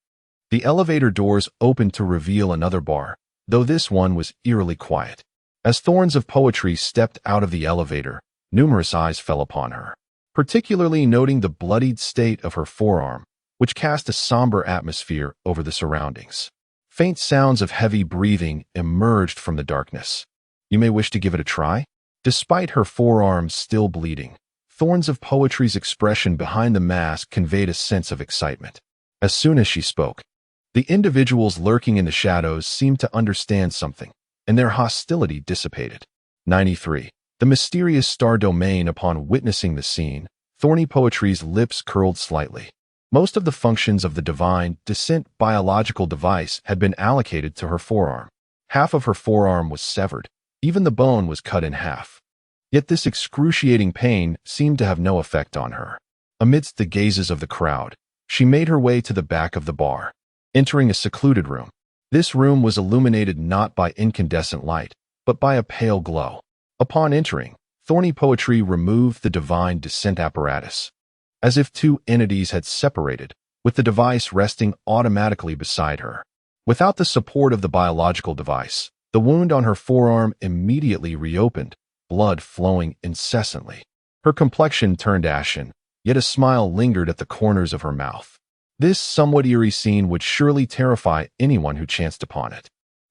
the elevator doors opened to reveal another bar, though this one was eerily quiet. As Thorns of Poetry stepped out of the elevator, numerous eyes fell upon her, particularly noting the bloodied state of her forearm, which cast a somber atmosphere over the surroundings. Faint sounds of heavy breathing emerged from the darkness. You may wish to give it a try? Despite her forearms still bleeding, Thorns of Poetry's expression behind the mask conveyed a sense of excitement. As soon as she spoke, the individuals lurking in the shadows seemed to understand something, and their hostility dissipated. 93. The mysterious star domain. Upon witnessing the scene, Thorny Poetry's lips curled slightly. Most of the functions of the divine descent biological device had been allocated to her forearm. Half of her forearm was severed. Even the bone was cut in half. Yet this excruciating pain seemed to have no effect on her. Amidst the gazes of the crowd, she made her way to the back of the bar, entering a secluded room. This room was illuminated not by incandescent light, but by a pale glow. Upon entering, Thorny Poetry removed the divine descent apparatus, as if two entities had separated, with the device resting automatically beside her. Without the support of the biological device, the wound on her forearm immediately reopened, blood flowing incessantly. Her complexion turned ashen, yet a smile lingered at the corners of her mouth. This somewhat eerie scene would surely terrify anyone who chanced upon it.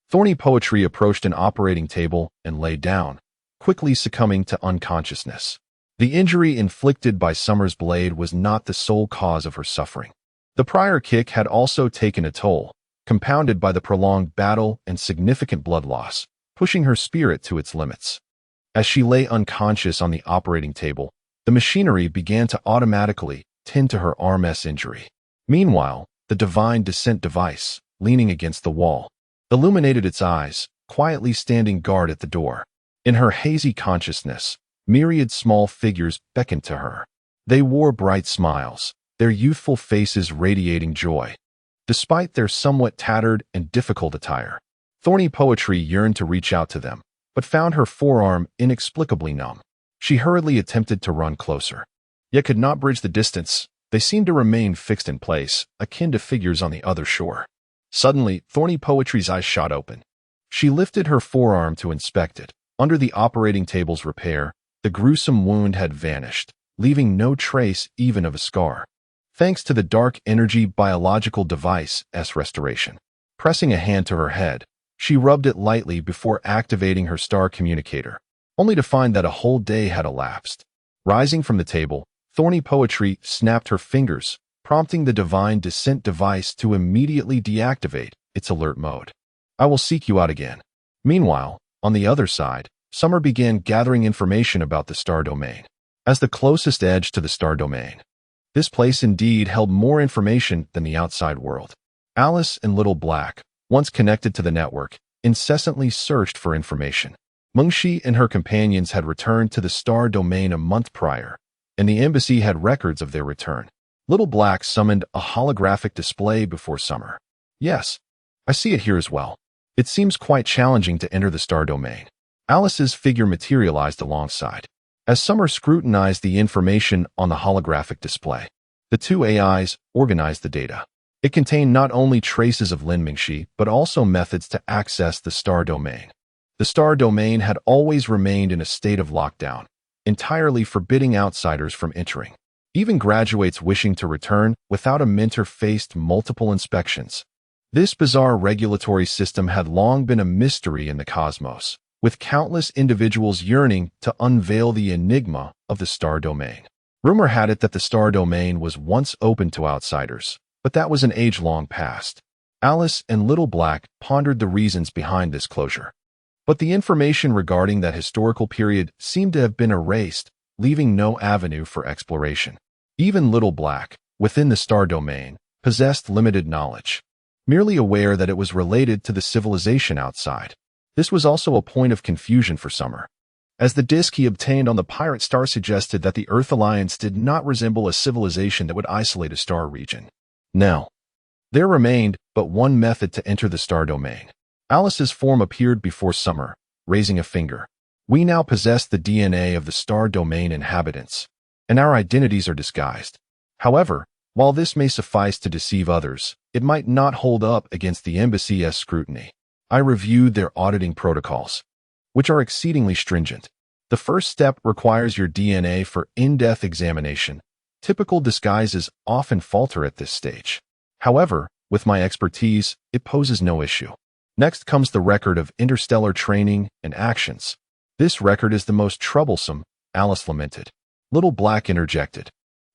Thorny Poetry approached an operating table and lay down, quickly succumbing to unconsciousness. The injury inflicted by Summer's blade was not the sole cause of her suffering. The prior kick had also taken a toll, compounded by the prolonged battle and significant blood loss, pushing her spirit to its limits. As she lay unconscious on the operating table, the machinery began to automatically tend to her arm's injury. Meanwhile, the divine descent device, leaning against the wall, illuminated its eyes, quietly standing guard at the door. In her hazy consciousness, myriad small figures beckoned to her. They wore bright smiles, their youthful faces radiating joy. Despite their somewhat tattered and difficult attire, Thorny Poetry yearned to reach out to them, but found her forearm inexplicably numb. She hurriedly attempted to run closer, yet could not bridge the distance. They seemed to remain fixed in place, akin to figures on the other shore. Suddenly, Thorny Poetry's eyes shot open. She lifted her forearm to inspect it. Under the operating table's repair, the gruesome wound had vanished, leaving no trace even of a scar. Thanks to the dark energy biological device's restoration. Pressing a hand to her head, she rubbed it lightly before activating her star communicator, only to find that a whole day had elapsed. Rising from the table, Thorny Poetry snapped her fingers, prompting the divine descent device to immediately deactivate its alert mode. I will seek you out again. Meanwhile, on the other side, Summer began gathering information about the star domain. As the closest edge to the star domain, this place indeed held more information than the outside world. Alice and Little Black, once connected to the network, incessantly searched for information. Mengshi and her companions had returned to the star domain a month prior, and the embassy had records of their return. Little Black summoned a holographic display before Summer. Yes, I see it here as well. It seems quite challenging to enter the star domain. Alice's figure materialized alongside. As Summer scrutinized the information on the holographic display, the two AIs organized the data. It contained not only traces of Lin Mingxi, but also methods to access the star domain. The star domain had always remained in a state of lockdown, entirely forbidding outsiders from entering. Even graduates wishing to return without a mentor faced multiple inspections. This bizarre regulatory system had long been a mystery in the cosmos, with countless individuals yearning to unveil the enigma of the star domain. Rumor had it that the star domain was once open to outsiders, but that was an age-long past. Alice and Little Black pondered the reasons behind this closure. But the information regarding that historical period seemed to have been erased, leaving no avenue for exploration. Even Little Black, within the star domain, possessed limited knowledge, merely aware that it was related to the civilization outside. This was also a point of confusion for Summer, as the disk he obtained on the pirate star suggested that the Earth Alliance did not resemble a civilization that would isolate a star region. Now, there remained but one method to enter the star domain. Alice's form appeared before Summer, raising a finger. We now possess the DNA of the star domain inhabitants, and our identities are disguised. However, while this may suffice to deceive others, it might not hold up against the embassy's scrutiny. I reviewed their auditing protocols, which are exceedingly stringent. The first step requires your DNA for in-depth examination. Typical disguises often falter at this stage. However, with my expertise, it poses no issue. Next comes the record of interstellar training and actions. This record is the most troublesome, Alice lamented. Little Black interjected.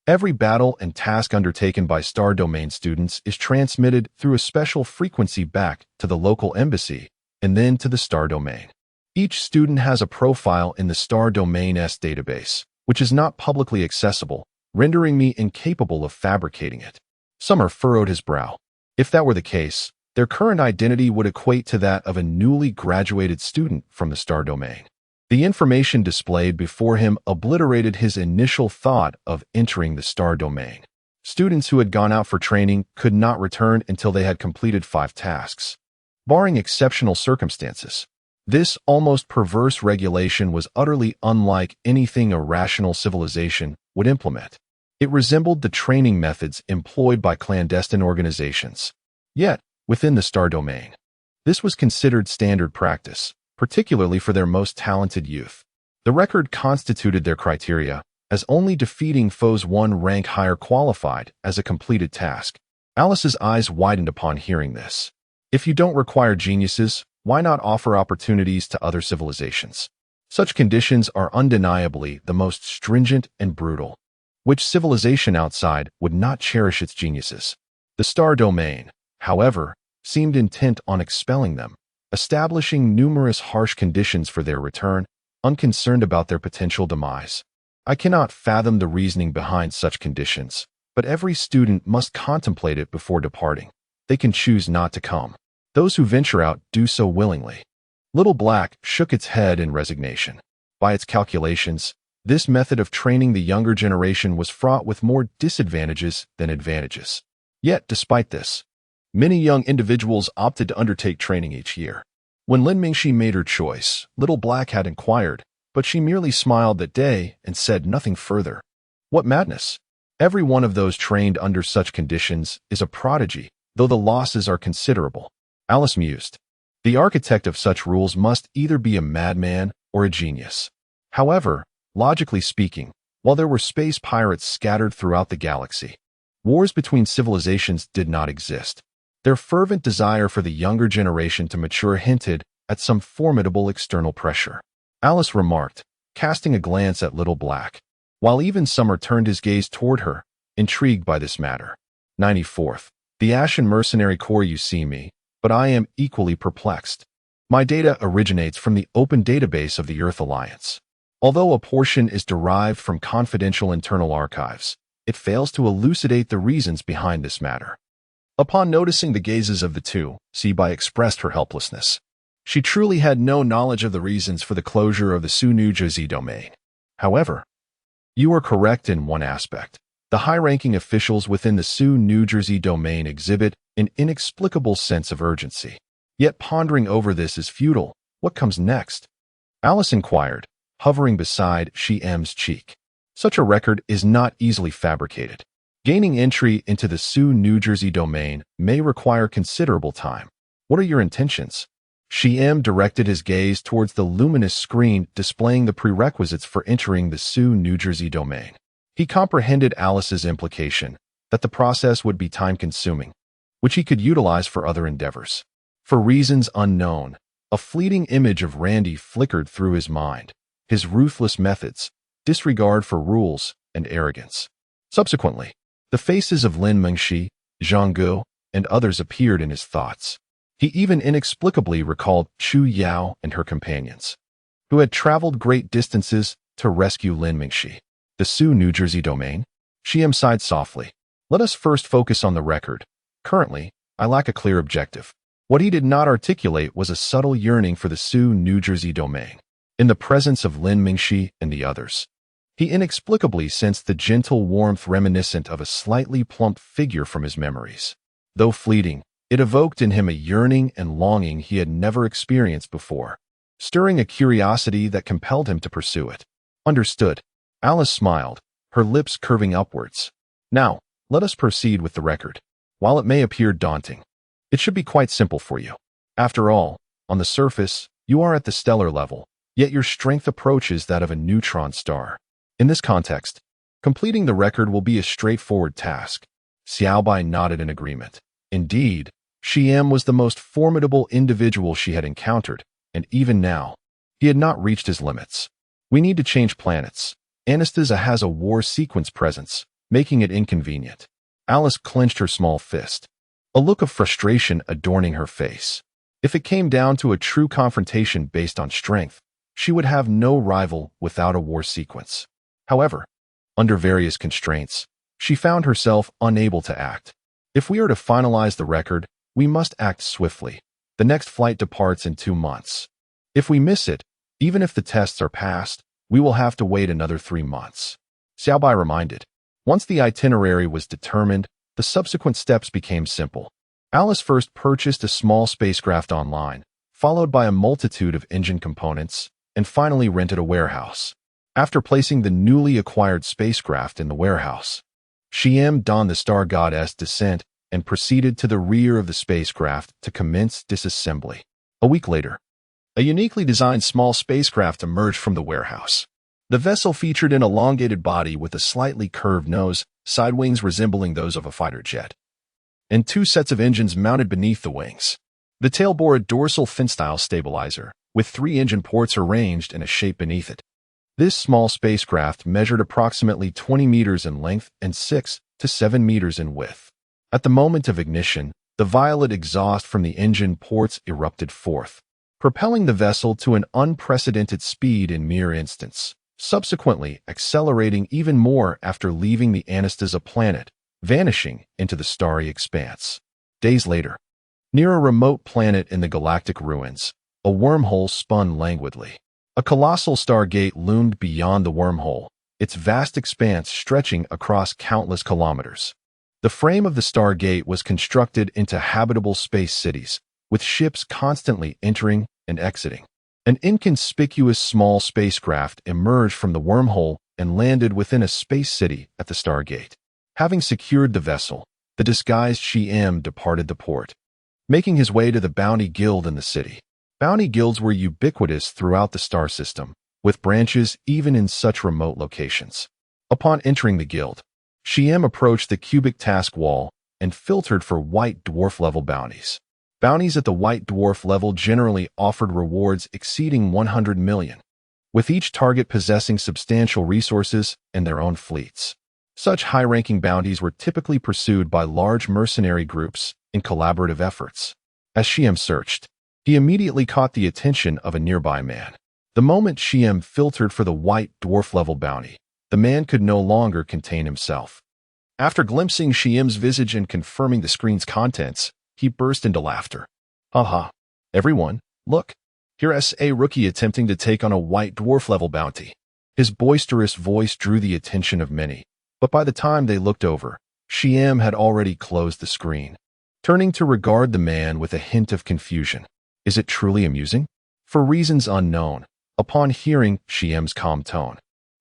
Every battle and task undertaken by star domain students is transmitted through a special frequency back to the local embassy and then to the star domain. Each student has a profile in the star domain's database, which is not publicly accessible, rendering me incapable of fabricating it. Summer furrowed his brow. If that were the case, their current identity would equate to that of a newly graduated student from the star domain. The information displayed before him obliterated his initial thought of entering the star domain. Students who had gone out for training could not return until they had completed 5 tasks. Barring exceptional circumstances, this almost perverse regulation was utterly unlike anything a rational civilization would implement. It resembled the training methods employed by clandestine organizations. Yet, within the star domain, this was considered standard practice, particularly for their most talented youth. The record constituted their criteria, as only defeating foes 1 rank higher qualified as a completed task. Alice's eyes widened upon hearing this. If you don't require geniuses, why not offer opportunities to other civilizations? Such conditions are undeniably the most stringent and brutal. Which civilization outside would not cherish its geniuses? The star domain, however, seemed intent on expelling them, establishing numerous harsh conditions for their return, unconcerned about their potential demise. I cannot fathom the reasoning behind such conditions, but every student must contemplate it before departing. They can choose not to come. Those who venture out do so willingly. Little Black shook its head in resignation. By its calculations, this method of training the younger generation was fraught with more disadvantages than advantages. Yet, despite this, many young individuals opted to undertake training each year. When Lin Mingxi made her choice, Little Black had inquired, but she merely smiled that day and said nothing further. What madness! Every one of those trained under such conditions is a prodigy, though the losses are considerable. Alice mused. The architect of such rules must either be a madman or a genius. However, logically speaking, while there were space pirates scattered throughout the galaxy, wars between civilizations did not exist. Their fervent desire for the younger generation to mature hinted at some formidable external pressure. Alice remarked, casting a glance at Little Black, while even Summer turned his gaze toward her, intrigued by this matter. 94th. The Ashen Mercenary Corps. You see me, but I am equally perplexed. My data originates from the open database of the Earth Alliance. Although a portion is derived from confidential internal archives, it fails to elucidate the reasons behind this matter. Upon noticing the gazes of the two, Sibai expressed her helplessness. She truly had no knowledge of the reasons for the closure of the Su New Jersey domain. However, you are correct in one aspect. The high-ranking officials within the Su New Jersey domain exhibit an inexplicable sense of urgency. Yet pondering over this is futile. What comes next? Alice inquired, hovering beside Xia Mu's cheek. Such a record is not easily fabricated. Gaining entry into the Su New Jersey domain may require considerable time. What are your intentions? Xia Mu directed his gaze towards the luminous screen displaying the prerequisites for entering the Su New Jersey domain. He comprehended Alice's implication that the process would be time-consuming, which he could utilize for other endeavors. For reasons unknown, a fleeting image of Randy flickered through his mind. His ruthless methods, disregard for rules, and arrogance. Subsequently, the faces of Lin Mingxi, Zhang Gu, and others appeared in his thoughts. He even inexplicably recalled Chu Yao and her companions, who had traveled great distances to rescue Lin Mingxi. The Su New Jersey domain? Xia Mu sighed softly. Let us first focus on the record. Currently, I lack a clear objective. What he did not articulate was a subtle yearning for the Su New Jersey domain. In the presence of Lin Mingxi and the others, he inexplicably sensed the gentle warmth reminiscent of a slightly plump figure from his memories. Though fleeting, it evoked in him a yearning and longing he had never experienced before, stirring a curiosity that compelled him to pursue it. Understood. Alice smiled, her lips curving upwards. Now, let us proceed with the record. While it may appear daunting, it should be quite simple for you. After all, on the surface, you are at the stellar level, yet your strength approaches that of a neutron star. In this context, completing the record will be a straightforward task. Xiaobai nodded in agreement. Indeed, Xia Mu was the most formidable individual she had encountered, and even now, he had not reached his limits. We need to change planets. Anastasia has a war sequence presence, making it inconvenient. Alice clenched her small fist, a look of frustration adorning her face. If it came down to a true confrontation based on strength, she would have no rival without a war sequence. However, under various constraints, she found herself unable to act. If we are to finalize the record, we must act swiftly. The next flight departs in 2 months. If we miss it, even if the tests are passed, we will have to wait another 3 months. Xiaobai reminded. Once the itinerary was determined, the subsequent steps became simple. Alice first purchased a small spacecraft online, followed by a multitude of engine components, and finally rented a warehouse. After placing the newly acquired spacecraft in the warehouse, Xia Mu donned the star goddess Descent and proceeded to the rear of the spacecraft to commence disassembly. A week later, a uniquely designed small spacecraft emerged from the warehouse. The vessel featured an elongated body with a slightly curved nose, side wings resembling those of a fighter jet, and 2 sets of engines mounted beneath the wings. The tail bore a dorsal fin-style stabilizer, with 3 engine ports arranged in a shape beneath it. This small spacecraft measured approximately 20 meters in length and 6 to 7 meters in width. At the moment of ignition, the violet exhaust from the engine ports erupted forth, propelling the vessel to an unprecedented speed in mere instants, subsequently accelerating even more after leaving the Anastasia planet, vanishing into the starry expanse. Days later, near a remote planet in the galactic ruins, a wormhole spun languidly. A colossal stargate loomed beyond the wormhole, its vast expanse stretching across countless kilometers. The frame of the stargate was constructed into habitable space cities, with ships constantly entering and exiting. An inconspicuous small spacecraft emerged from the wormhole and landed within a space city at the stargate. Having secured the vessel, the disguised Xia Mu departed the port, making his way to the bounty guild in the city. Bounty guilds were ubiquitous throughout the star system, with branches even in such remote locations. Upon entering the guild, Xia Mu approached the cubic task wall and filtered for white dwarf-level bounties. Bounties at the white dwarf level generally offered rewards exceeding 100 million, with each target possessing substantial resources and their own fleets. Such high-ranking bounties were typically pursued by large mercenary groups in collaborative efforts. As Xia Mu searched, he immediately caught the attention of a nearby man. The moment Xia Mu filtered for the white dwarf-level bounty, the man could no longer contain himself. After glimpsing Xia Mu's visage and confirming the screen's contents, he burst into laughter. Haha, everyone, look. Here's a rookie attempting to take on a white dwarf-level bounty. His boisterous voice drew the attention of many, but by the time they looked over, Xia Mu had already closed the screen, turning to regard the man with a hint of confusion. Is it truly amusing? For reasons unknown, upon hearing Xia Mu's calm tone,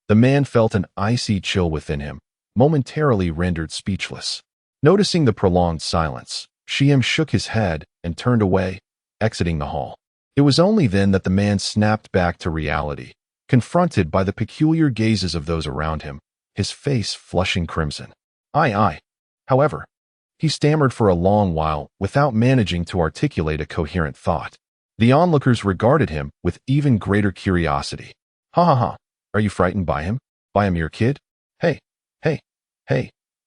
the man felt an icy chill within him, momentarily rendered speechless. Noticing the prolonged silence, Xia Mu shook his head and turned away, exiting the hall. It was only then that the man snapped back to reality, confronted by the peculiar gazes of those around him, his face flushing crimson. Aye. However, he stammered for a long while without managing to articulate a coherent thought. The onlookers regarded him with even greater curiosity. Ha. Are you frightened by him? By a mere kid? Hey.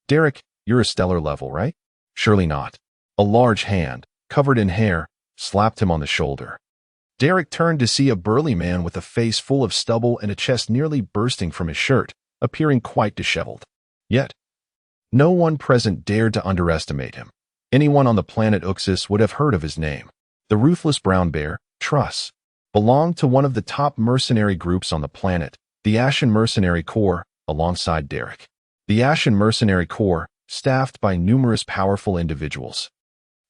Derek, you're a stellar level, right? Surely not. A large hand, covered in hair, slapped him on the shoulder. Derek turned to see a burly man with a face full of stubble and a chest nearly bursting from his shirt, appearing quite disheveled. Yet, no one present dared to underestimate him. Anyone on the planet Uxus would have heard of his name. The ruthless brown bear, Truss, belonged to one of the top mercenary groups on the planet, the Ashen Mercenary Corps, alongside Derek. The Ashen Mercenary Corps, staffed by numerous powerful individuals,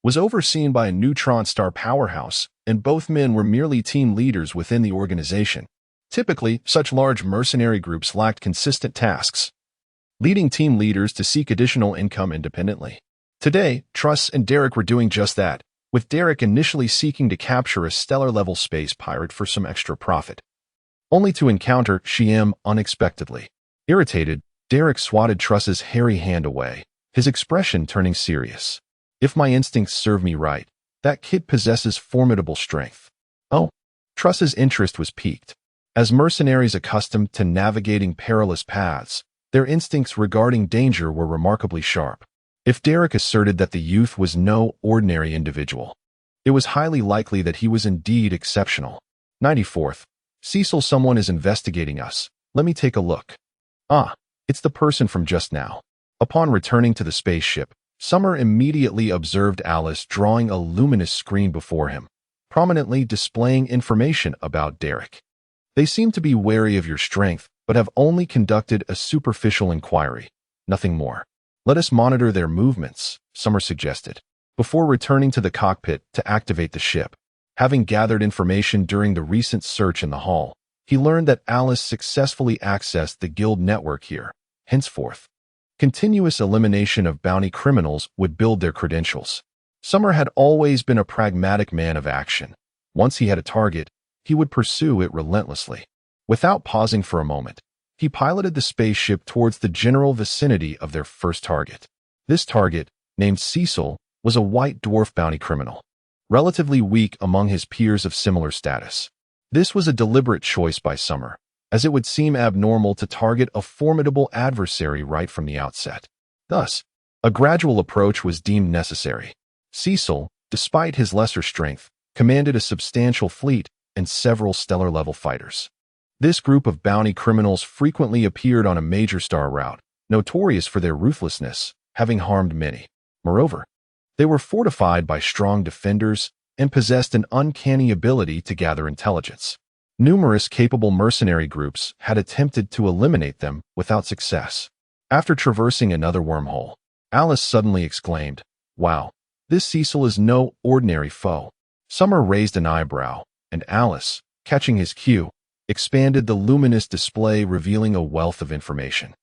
was overseen by a neutron star powerhouse, and both men were merely team leaders within the organization. Typically, such large mercenary groups lacked consistent tasks, leading team leaders to seek additional income independently. Today, Truss and Derek were doing just that, with Derek initially seeking to capture a stellar-level space pirate for some extra profit, only to encounter Xia Mu unexpectedly. Irritated, Derek swatted Truss's hairy hand away, his expression turning serious. If my instincts serve me right, that kid possesses formidable strength. Oh, Truss's interest was piqued. As mercenaries accustomed to navigating perilous paths, their instincts regarding danger were remarkably sharp. If Derek asserted that the youth was no ordinary individual, it was highly likely that he was indeed exceptional. 94th. Cecil, someone is investigating us. Let me take a look. Ah, it's the person from just now. Upon returning to the spaceship, Summer immediately observed Alice drawing a luminous screen before him, prominently displaying information about Derek. They seem to be wary of your strength, but have only conducted a superficial inquiry, nothing more. Let us monitor their movements, Summer suggested, before returning to the cockpit to activate the ship. Having gathered information during the recent search in the hall, he learned that Alice successfully accessed the guild network here. Henceforth, continuous elimination of bounty criminals would build their credentials. Summer had always been a pragmatic man of action. Once he had a target, he would pursue it relentlessly. Without pausing for a moment, he piloted the spaceship towards the general vicinity of their first target. This target, named Cecil, was a white dwarf bounty criminal, relatively weak among his peers of similar status. This was a deliberate choice by Summer, as it would seem abnormal to target a formidable adversary right from the outset. Thus, a gradual approach was deemed necessary. Cecil, despite his lesser strength, commanded a substantial fleet and several stellar-level fighters. This group of bounty criminals frequently appeared on a major star route, notorious for their ruthlessness, having harmed many. Moreover, they were fortified by strong defenders and possessed an uncanny ability to gather intelligence. Numerous capable mercenary groups had attempted to eliminate them without success. After traversing another wormhole, Alice suddenly exclaimed, "Wow, this Cecil is no ordinary foe." Summer raised an eyebrow, and Alice, catching his cue, expanded the luminous display, revealing a wealth of information.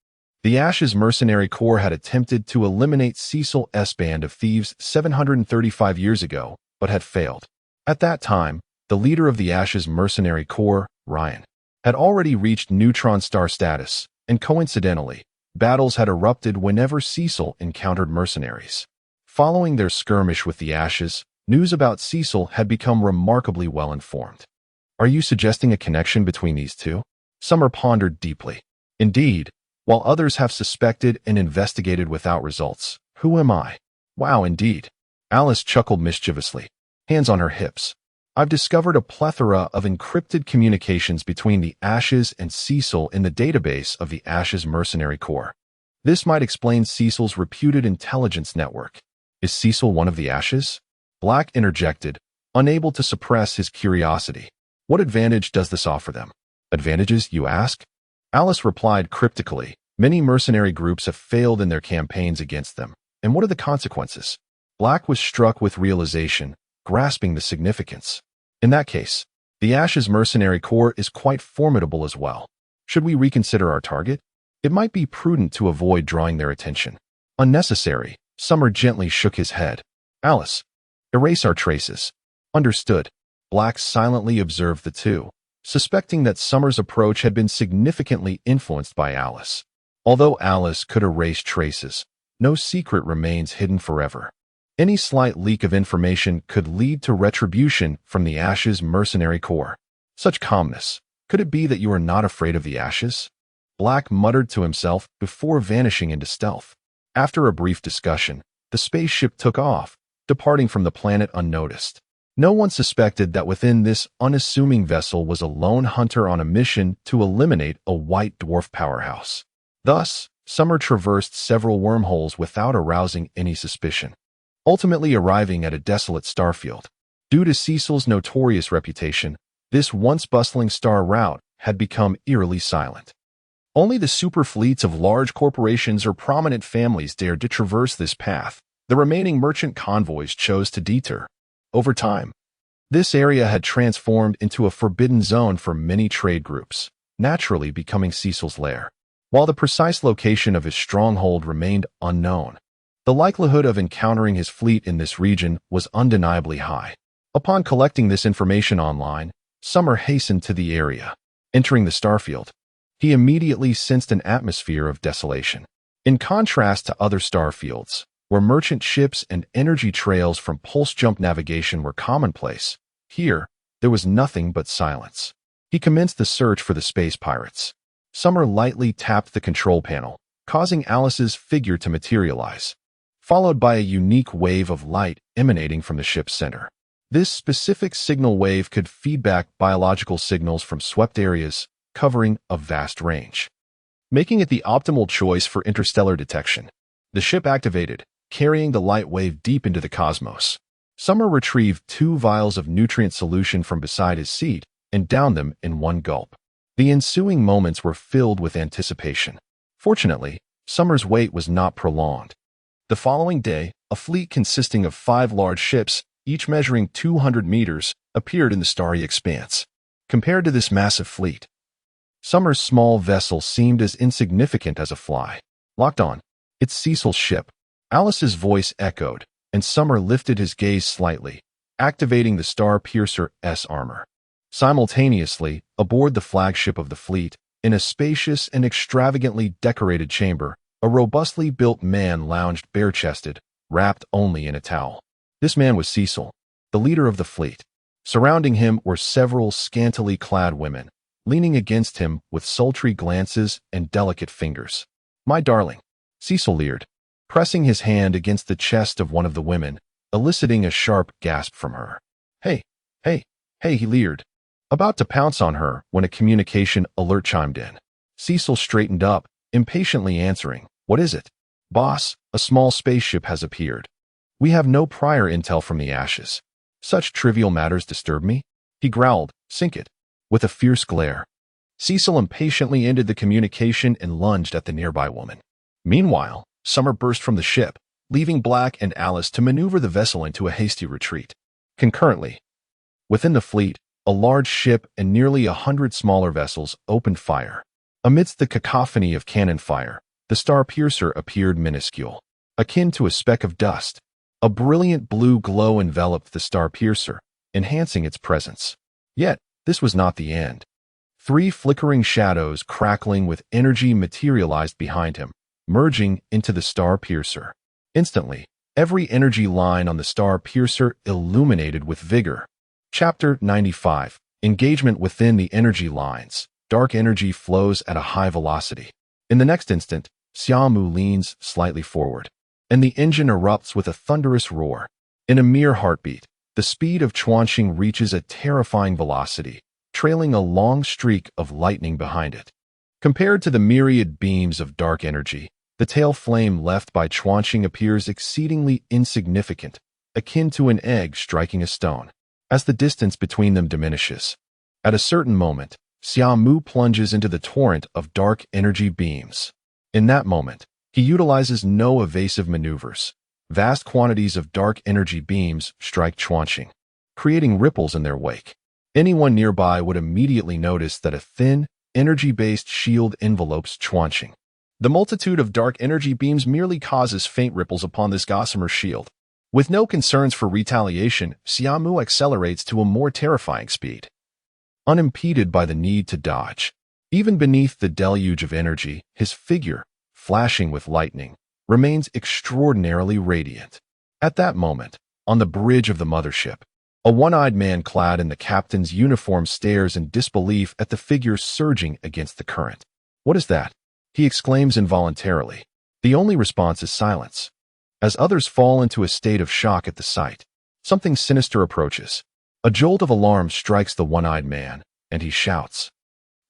The Ashes Mercenary Corps had attempted to eliminate Cecil's band of thieves 735 years ago, but had failed. At that time, the leader of the Ashes Mercenary Corps, Ryan, had already reached neutron star status, and coincidentally, battles had erupted whenever Cecil encountered mercenaries. Following their skirmish with the Ashes, news about Cecil had become remarkably well informed. Are you suggesting a connection between these two? Summer pondered deeply. Indeed, while others have suspected and investigated without results, who am I? Wow, indeed. Alice chuckled mischievously, hands on her hips. I've discovered a plethora of encrypted communications between the Ashes and Cecil in the database of the Ashes Mercenary Corps. This might explain Cecil's reputed intelligence network. Is Cecil one of the Ashes? Black interjected, unable to suppress his curiosity. What advantage does this offer them? Advantages, you ask? Alice replied cryptically, many mercenary groups have failed in their campaigns against them. And what are the consequences? Black was struck with realization, grasping the significance. In that case, the Ashes Mercenary Corps is quite formidable as well. Should we reconsider our target? It might be prudent to avoid drawing their attention. Unnecessary. Summer gently shook his head. Alice, erase our traces. Understood. Black silently observed the two, suspecting that Summer's approach had been significantly influenced by Alice. Although Alice could erase traces, no secret remains hidden forever. Any slight leak of information could lead to retribution from the Ashes Mercenary Corps. Such calmness. Could it be that you are not afraid of the Ashes? Black muttered to himself before vanishing into stealth. After a brief discussion, the spaceship took off, departing from the planet unnoticed. No one suspected that within this unassuming vessel was a lone hunter on a mission to eliminate a white dwarf powerhouse. Thus, Summer traversed several wormholes without arousing any suspicion, ultimately arriving at a desolate starfield. Due to Cecil's notorious reputation, this once bustling star route had become eerily silent. Only the super fleets of large corporations or prominent families dared to traverse this path. The remaining merchant convoys chose to deter. Over time, this area had transformed into a forbidden zone for many trade groups, naturally becoming Cecil's lair. While the precise location of his stronghold remained unknown, the likelihood of encountering his fleet in this region was undeniably high. Upon collecting this information online, Summer hastened to the area. Entering the starfield, he immediately sensed an atmosphere of desolation. In contrast to other starfields, where merchant ships and energy trails from pulse-jump navigation were commonplace, here, there was nothing but silence. He commenced the search for the space pirates. Summer lightly tapped the control panel, causing Alice's figure to materialize, followed by a unique wave of light emanating from the ship's center. This specific signal wave could feed back biological signals from swept areas, covering a vast range, making it the optimal choice for interstellar detection. The ship activated, carrying the light wave deep into the cosmos. Summer retrieved 2 vials of nutrient solution from beside his seat and downed them in one gulp. The ensuing moments were filled with anticipation. Fortunately, Summer's wait was not prolonged. The following day, a fleet consisting of 5 large ships, each measuring 200 meters, appeared in the starry expanse. Compared to this massive fleet, Summer's small vessel seemed as insignificant as a fly. Locked on, it's Cecil's ship. Alice's voice echoed, and Summer lifted his gaze slightly, activating the Star-Piercer's armor. Simultaneously, aboard the flagship of the fleet, in a spacious and extravagantly decorated chamber, a robustly built man lounged bare-chested, wrapped only in a towel. This man was Cecil, the leader of the fleet. Surrounding him were several scantily clad women, leaning against him with sultry glances and delicate fingers. "My darling," Cecil leered, pressing his hand against the chest of one of the women, eliciting a sharp gasp from her. Hey, he leered, about to pounce on her when a communication alert chimed in. Cecil straightened up, impatiently answering, "What is it?" "Boss, a small spaceship has appeared. We have no prior intel from the ashes. Such trivial matters disturb me," he growled, "Sink it," with a fierce glare. Cecil impatiently ended the communication and lunged at the nearby woman. Meanwhile, Summer burst from the ship, leaving Black and Alice to maneuver the vessel into a hasty retreat. Concurrently, within the fleet, a large ship and nearly 100 smaller vessels opened fire. Amidst the cacophony of cannon fire, the Star-Piercer appeared minuscule, akin to a speck of dust. A brilliant blue glow enveloped the Star-Piercer, enhancing its presence. Yet, this was not the end. 3 flickering shadows crackling with energy materialized behind him, merging into the Star-Piercer. Instantly, every energy line on the Star-Piercer illuminated with vigor. Chapter 95. Engagement within the energy lines. Dark energy flows at a high velocity. In the next instant, Xia Mu leans slightly forward, and the engine erupts with a thunderous roar. In a mere heartbeat, the speed of Chuanqing reaches a terrifying velocity, trailing a long streak of lightning behind it. Compared to the myriad beams of dark energy, the tail flame left by Chuanqing appears exceedingly insignificant, akin to an egg striking a stone. As the distance between them diminishes, at a certain moment, Xia Mu plunges into the torrent of dark energy beams. In that moment, he utilizes no evasive maneuvers. Vast quantities of dark energy beams strike Chuanqing, creating ripples in their wake. Anyone nearby would immediately notice that a thin, energy-based shield envelopes Chuanqing. The multitude of dark energy beams merely causes faint ripples upon this gossamer shield. With no concerns for retaliation, Xia Mu accelerates to a more terrifying speed, unimpeded by the need to dodge. Even beneath the deluge of energy, his figure, flashing with lightning, remains extraordinarily radiant. At that moment, on the bridge of the mothership, a one-eyed man clad in the captain's uniform stares in disbelief at the figure surging against the current. "What is that?" he exclaims involuntarily. The only response is silence. As others fall into a state of shock at the sight, something sinister approaches. A jolt of alarm strikes the one-eyed man, and he shouts,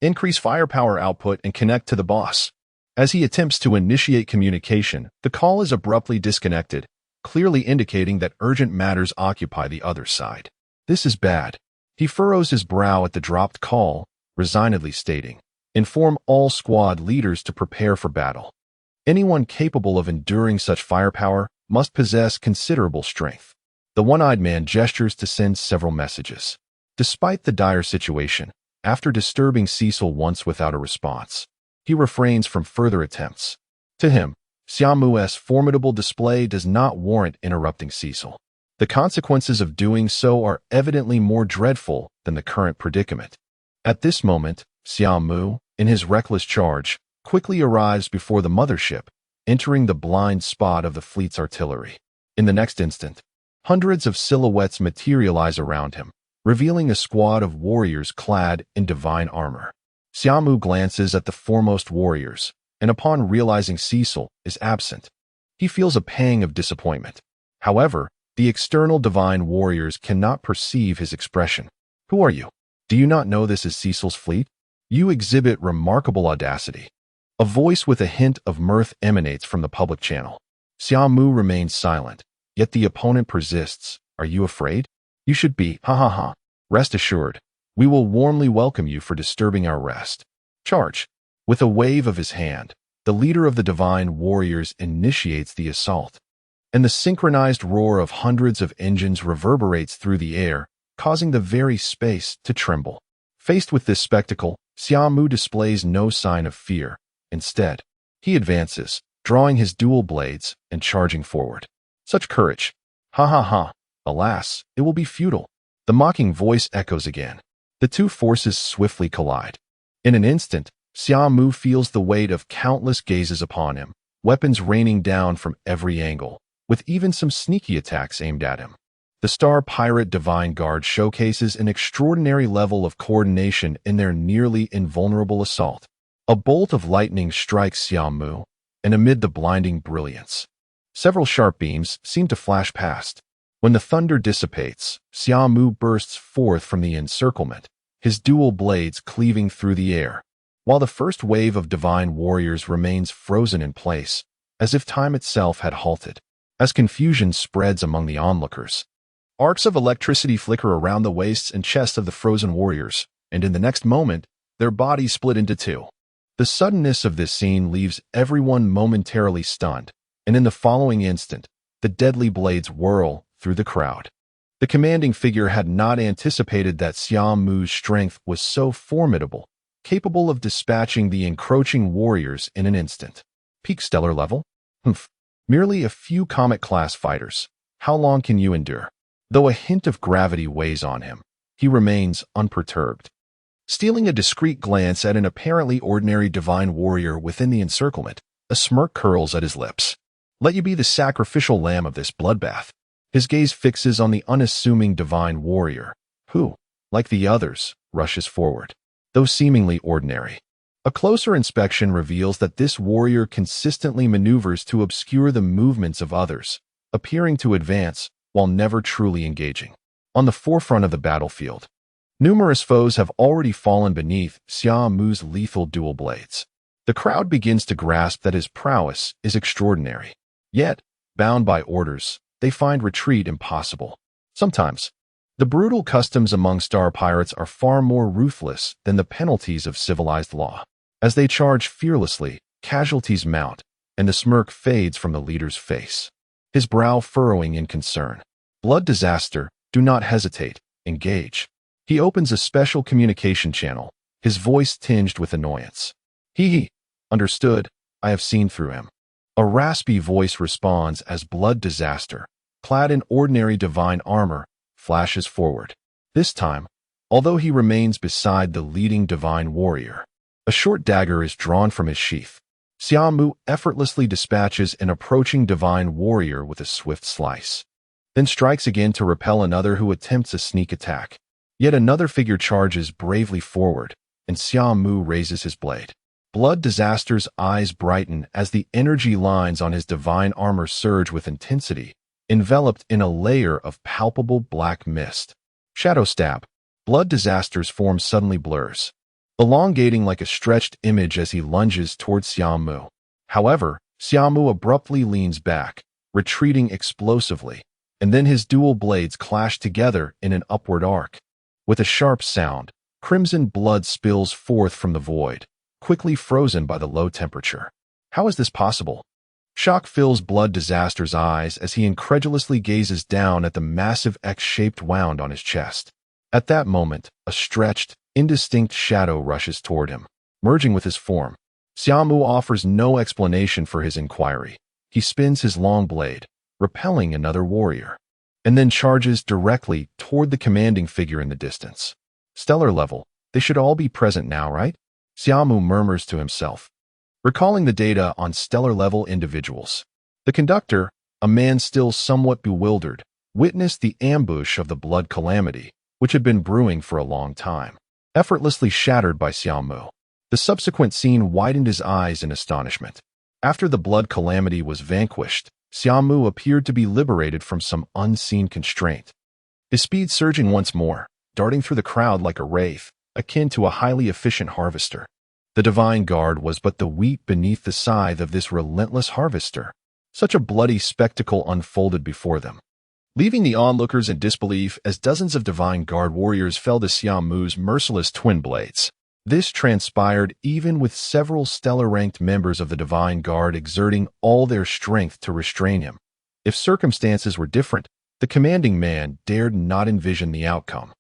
"Increase firepower output and connect to the boss." As he attempts to initiate communication, the call is abruptly disconnected, clearly indicating that urgent matters occupy the other side. This is bad. He furrows his brow at the dropped call, resignedly stating, "Inform all squad leaders to prepare for battle." Anyone capable of enduring such firepower must possess considerable strength. The one-eyed man gestures to send several messages. Despite the dire situation, after disturbing Cecil once without a response, he refrains from further attempts. To him, Xia Mu's formidable display does not warrant interrupting Cecil. The consequences of doing so are evidently more dreadful than the current predicament. At this moment, Xia Mu, in his reckless charge, quickly arrives before the mothership, entering the blind spot of the fleet's artillery. In the next instant, hundreds of silhouettes materialize around him, revealing a squad of warriors clad in divine armor. Xia Mu glances at the foremost warriors, and upon realizing Cecil is absent, he feels a pang of disappointment. However, the external divine warriors cannot perceive his expression. "Who are you? Do you not know this is Cecil's fleet? You exhibit remarkable audacity." A voice with a hint of mirth emanates from the public channel. Xia Mu remains silent, yet the opponent persists. Are you afraid? You should be, ha ha ha. Rest assured, we will warmly welcome you for disturbing our rest. Charge. With a wave of his hand, the leader of the divine warriors initiates the assault, and the synchronized roar of hundreds of engines reverberates through the air, causing the very space to tremble. Faced with this spectacle, Xia Mu displays no sign of fear. Instead, he advances, drawing his dual blades and charging forward. Such courage! Ha ha ha! Alas, it will be futile. The mocking voice echoes again. The two forces swiftly collide. In an instant, Xia Mu feels the weight of countless gazes upon him, weapons raining down from every angle, with even some sneaky attacks aimed at him. The Star Pirate Divine Guard showcases an extraordinary level of coordination in their nearly invulnerable assault. A bolt of lightning strikes Xia Mu, and amid the blinding brilliance, several sharp beams seem to flash past. When the thunder dissipates, Xia Mu bursts forth from the encirclement, his dual blades cleaving through the air, while the first wave of divine warriors remains frozen in place, as if time itself had halted. As confusion spreads among the onlookers, arcs of electricity flicker around the waists and chests of the frozen warriors, and in the next moment, their bodies split into two. The suddenness of this scene leaves everyone momentarily stunned, and in the following instant, the deadly blades whirl through the crowd. The commanding figure had not anticipated that Xia Mu's strength was so formidable, capable of dispatching the encroaching warriors in an instant. Peak stellar level? Humph. Merely a few Comet-class fighters. How long can you endure? Though a hint of gravity weighs on him, he remains unperturbed. Stealing a discreet glance at an apparently ordinary divine warrior within the encirclement, a smirk curls at his lips. Let you be the sacrificial lamb of this bloodbath. His gaze fixes on the unassuming divine warrior, who, like the others, rushes forward, though seemingly ordinary. A closer inspection reveals that this warrior consistently maneuvers to obscure the movements of others, appearing to advance while never truly engaging. On the forefront of the battlefield, numerous foes have already fallen beneath Xia Mu's lethal dual blades. The crowd begins to grasp that his prowess is extraordinary. Yet, bound by orders, they find retreat impossible. Sometimes, the brutal customs among star pirates are far more ruthless than the penalties of civilized law. As they charge fearlessly, casualties mount, and the smirk fades from the leader's face, his brow furrowing in concern. Blood disaster, do not hesitate, engage. He opens a special communication channel, his voice tinged with annoyance. He, understood, I have seen through him. A raspy voice responds as Blood Disaster, clad in ordinary divine armor, flashes forward. This time, although he remains beside the leading divine warrior, a short dagger is drawn from his sheath. Xia Mu effortlessly dispatches an approaching divine warrior with a swift slice, then strikes again to repel another who attempts a sneak attack. Yet another figure charges bravely forward, and Xia Mu raises his blade. Blood Disaster's eyes brighten as the energy lines on his divine armor surge with intensity, enveloped in a layer of palpable black mist. Shadow stab. Blood Disaster's form suddenly blurs, elongating like a stretched image as he lunges towards Xia Mu. However, Xia Mu abruptly leans back, retreating explosively, and then his dual blades clash together in an upward arc. With a sharp sound, crimson blood spills forth from the void, quickly frozen by the low temperature. How is this possible? Shock fills Blood Disaster's eyes as he incredulously gazes down at the massive X-shaped wound on his chest. At that moment, a stretched, indistinct shadow rushes toward him, merging with his form. Xia Mu offers no explanation for his inquiry. He spins his long blade, repelling another warrior, and then charges directly toward the commanding figure in the distance. Stellar level, they should all be present now, right? Xia Mu murmurs to himself, recalling the data on stellar-level individuals. The conductor, a man still somewhat bewildered, witnessed the ambush of the blood calamity, which had been brewing for a long time, effortlessly shattered by Xia Mu. The subsequent scene widened his eyes in astonishment. After the blood calamity was vanquished, Xia Mu appeared to be liberated from some unseen constraint. His speed surging once more, darting through the crowd like a wraith, akin to a highly efficient harvester. The divine guard was but the wheat beneath the scythe of this relentless harvester. Such a bloody spectacle unfolded before them, leaving the onlookers in disbelief as dozens of Divine Guard warriors fell to Xia Mu's merciless twin blades. This transpired even with several stellar-ranked members of the Divine Guard exerting all their strength to restrain him. If circumstances were different, the commanding man dared not envision the outcome.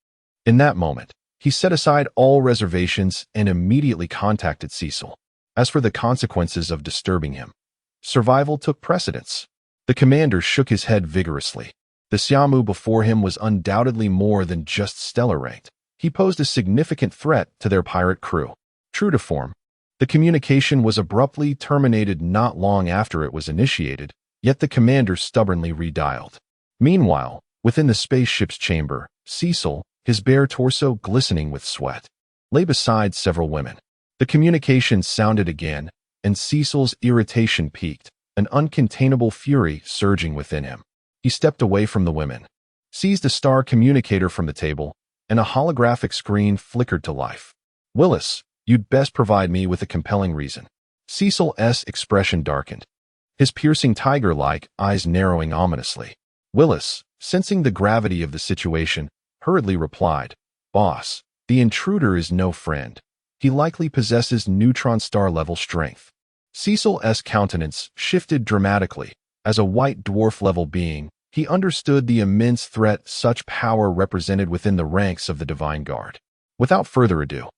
In that moment, he set aside all reservations and immediately contacted Cecil. As for the consequences of disturbing him, survival took precedence. The commander shook his head vigorously. The Xia Mu before him was undoubtedly more than just stellar-ranked. He posed a significant threat to their pirate crew. True to form, the communication was abruptly terminated not long after it was initiated, yet the commander stubbornly redialed. Meanwhile, within the spaceship's chamber, Cecil, his bare torso glistening with sweat, lay beside several women. The communication sounded again, and Cecil's irritation peaked, an uncontainable fury surging within him. He stepped away from the women, seized a star communicator from the table, and a holographic screen flickered to life. "Willis, you'd best provide me with a compelling reason." Cecil's expression darkened, his piercing tiger-like eyes narrowing ominously. Willis, sensing the gravity of the situation, hurriedly replied, "Boss, the intruder is no friend. He likely possesses neutron star-level strength." Cecil's countenance shifted dramatically. As a white dwarf-level being, he understood the immense threat such power represented within the ranks of the Divine Guard. Without further ado,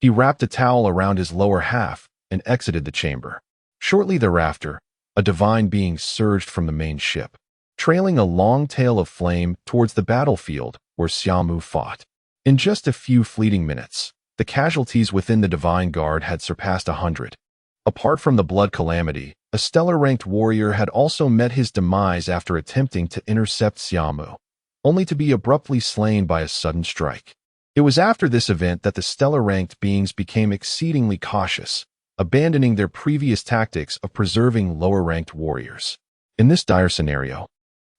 he wrapped a towel around his lower half and exited the chamber. Shortly thereafter, a divine being surged from the main ship, trailing a long tail of flame towards the battlefield where Xia Mu fought. In just a few fleeting minutes, the casualties within the Divine Guard had surpassed 100. Apart from the blood calamity, a stellar-ranked warrior had also met his demise after attempting to intercept Xia Mu, only to be abruptly slain by a sudden strike. It was after this event that the stellar-ranked beings became exceedingly cautious, abandoning their previous tactics of preserving lower-ranked warriors. In this dire scenario,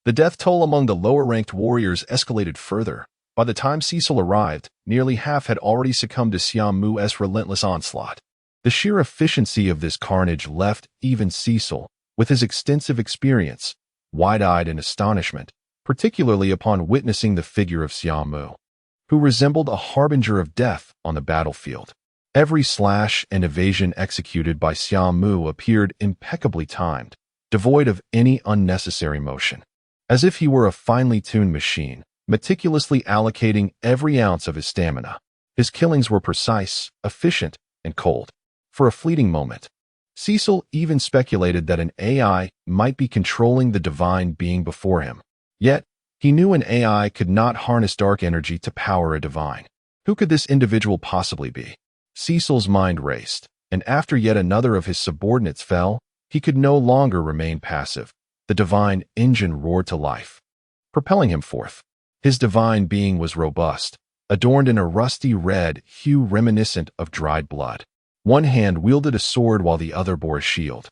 the death toll among the lower-ranked warriors escalated further. By the time Cecil arrived, nearly half had already succumbed to Xia Mu's relentless onslaught. The sheer efficiency of this carnage left even Cecil, with his extensive experience, wide-eyed in astonishment, particularly upon witnessing the figure of Xia Mu, who resembled a harbinger of death on the battlefield. Every slash and evasion executed by Xia Mu appeared impeccably timed, devoid of any unnecessary motion. As if he were a finely tuned machine, meticulously allocating every ounce of his stamina. His killings were precise, efficient, and cold. For a fleeting moment, Cecil even speculated that an AI might be controlling the divine being before him. Yet, he knew an AI could not harness dark energy to power a divine. Who could this individual possibly be? Cecil's mind raced, and after yet another of his subordinates fell, he could no longer remain passive. The divine engine roared to life, propelling him forth. His divine being was robust, adorned in a rusty red hue reminiscent of dried blood. One hand wielded a sword while the other bore a shield,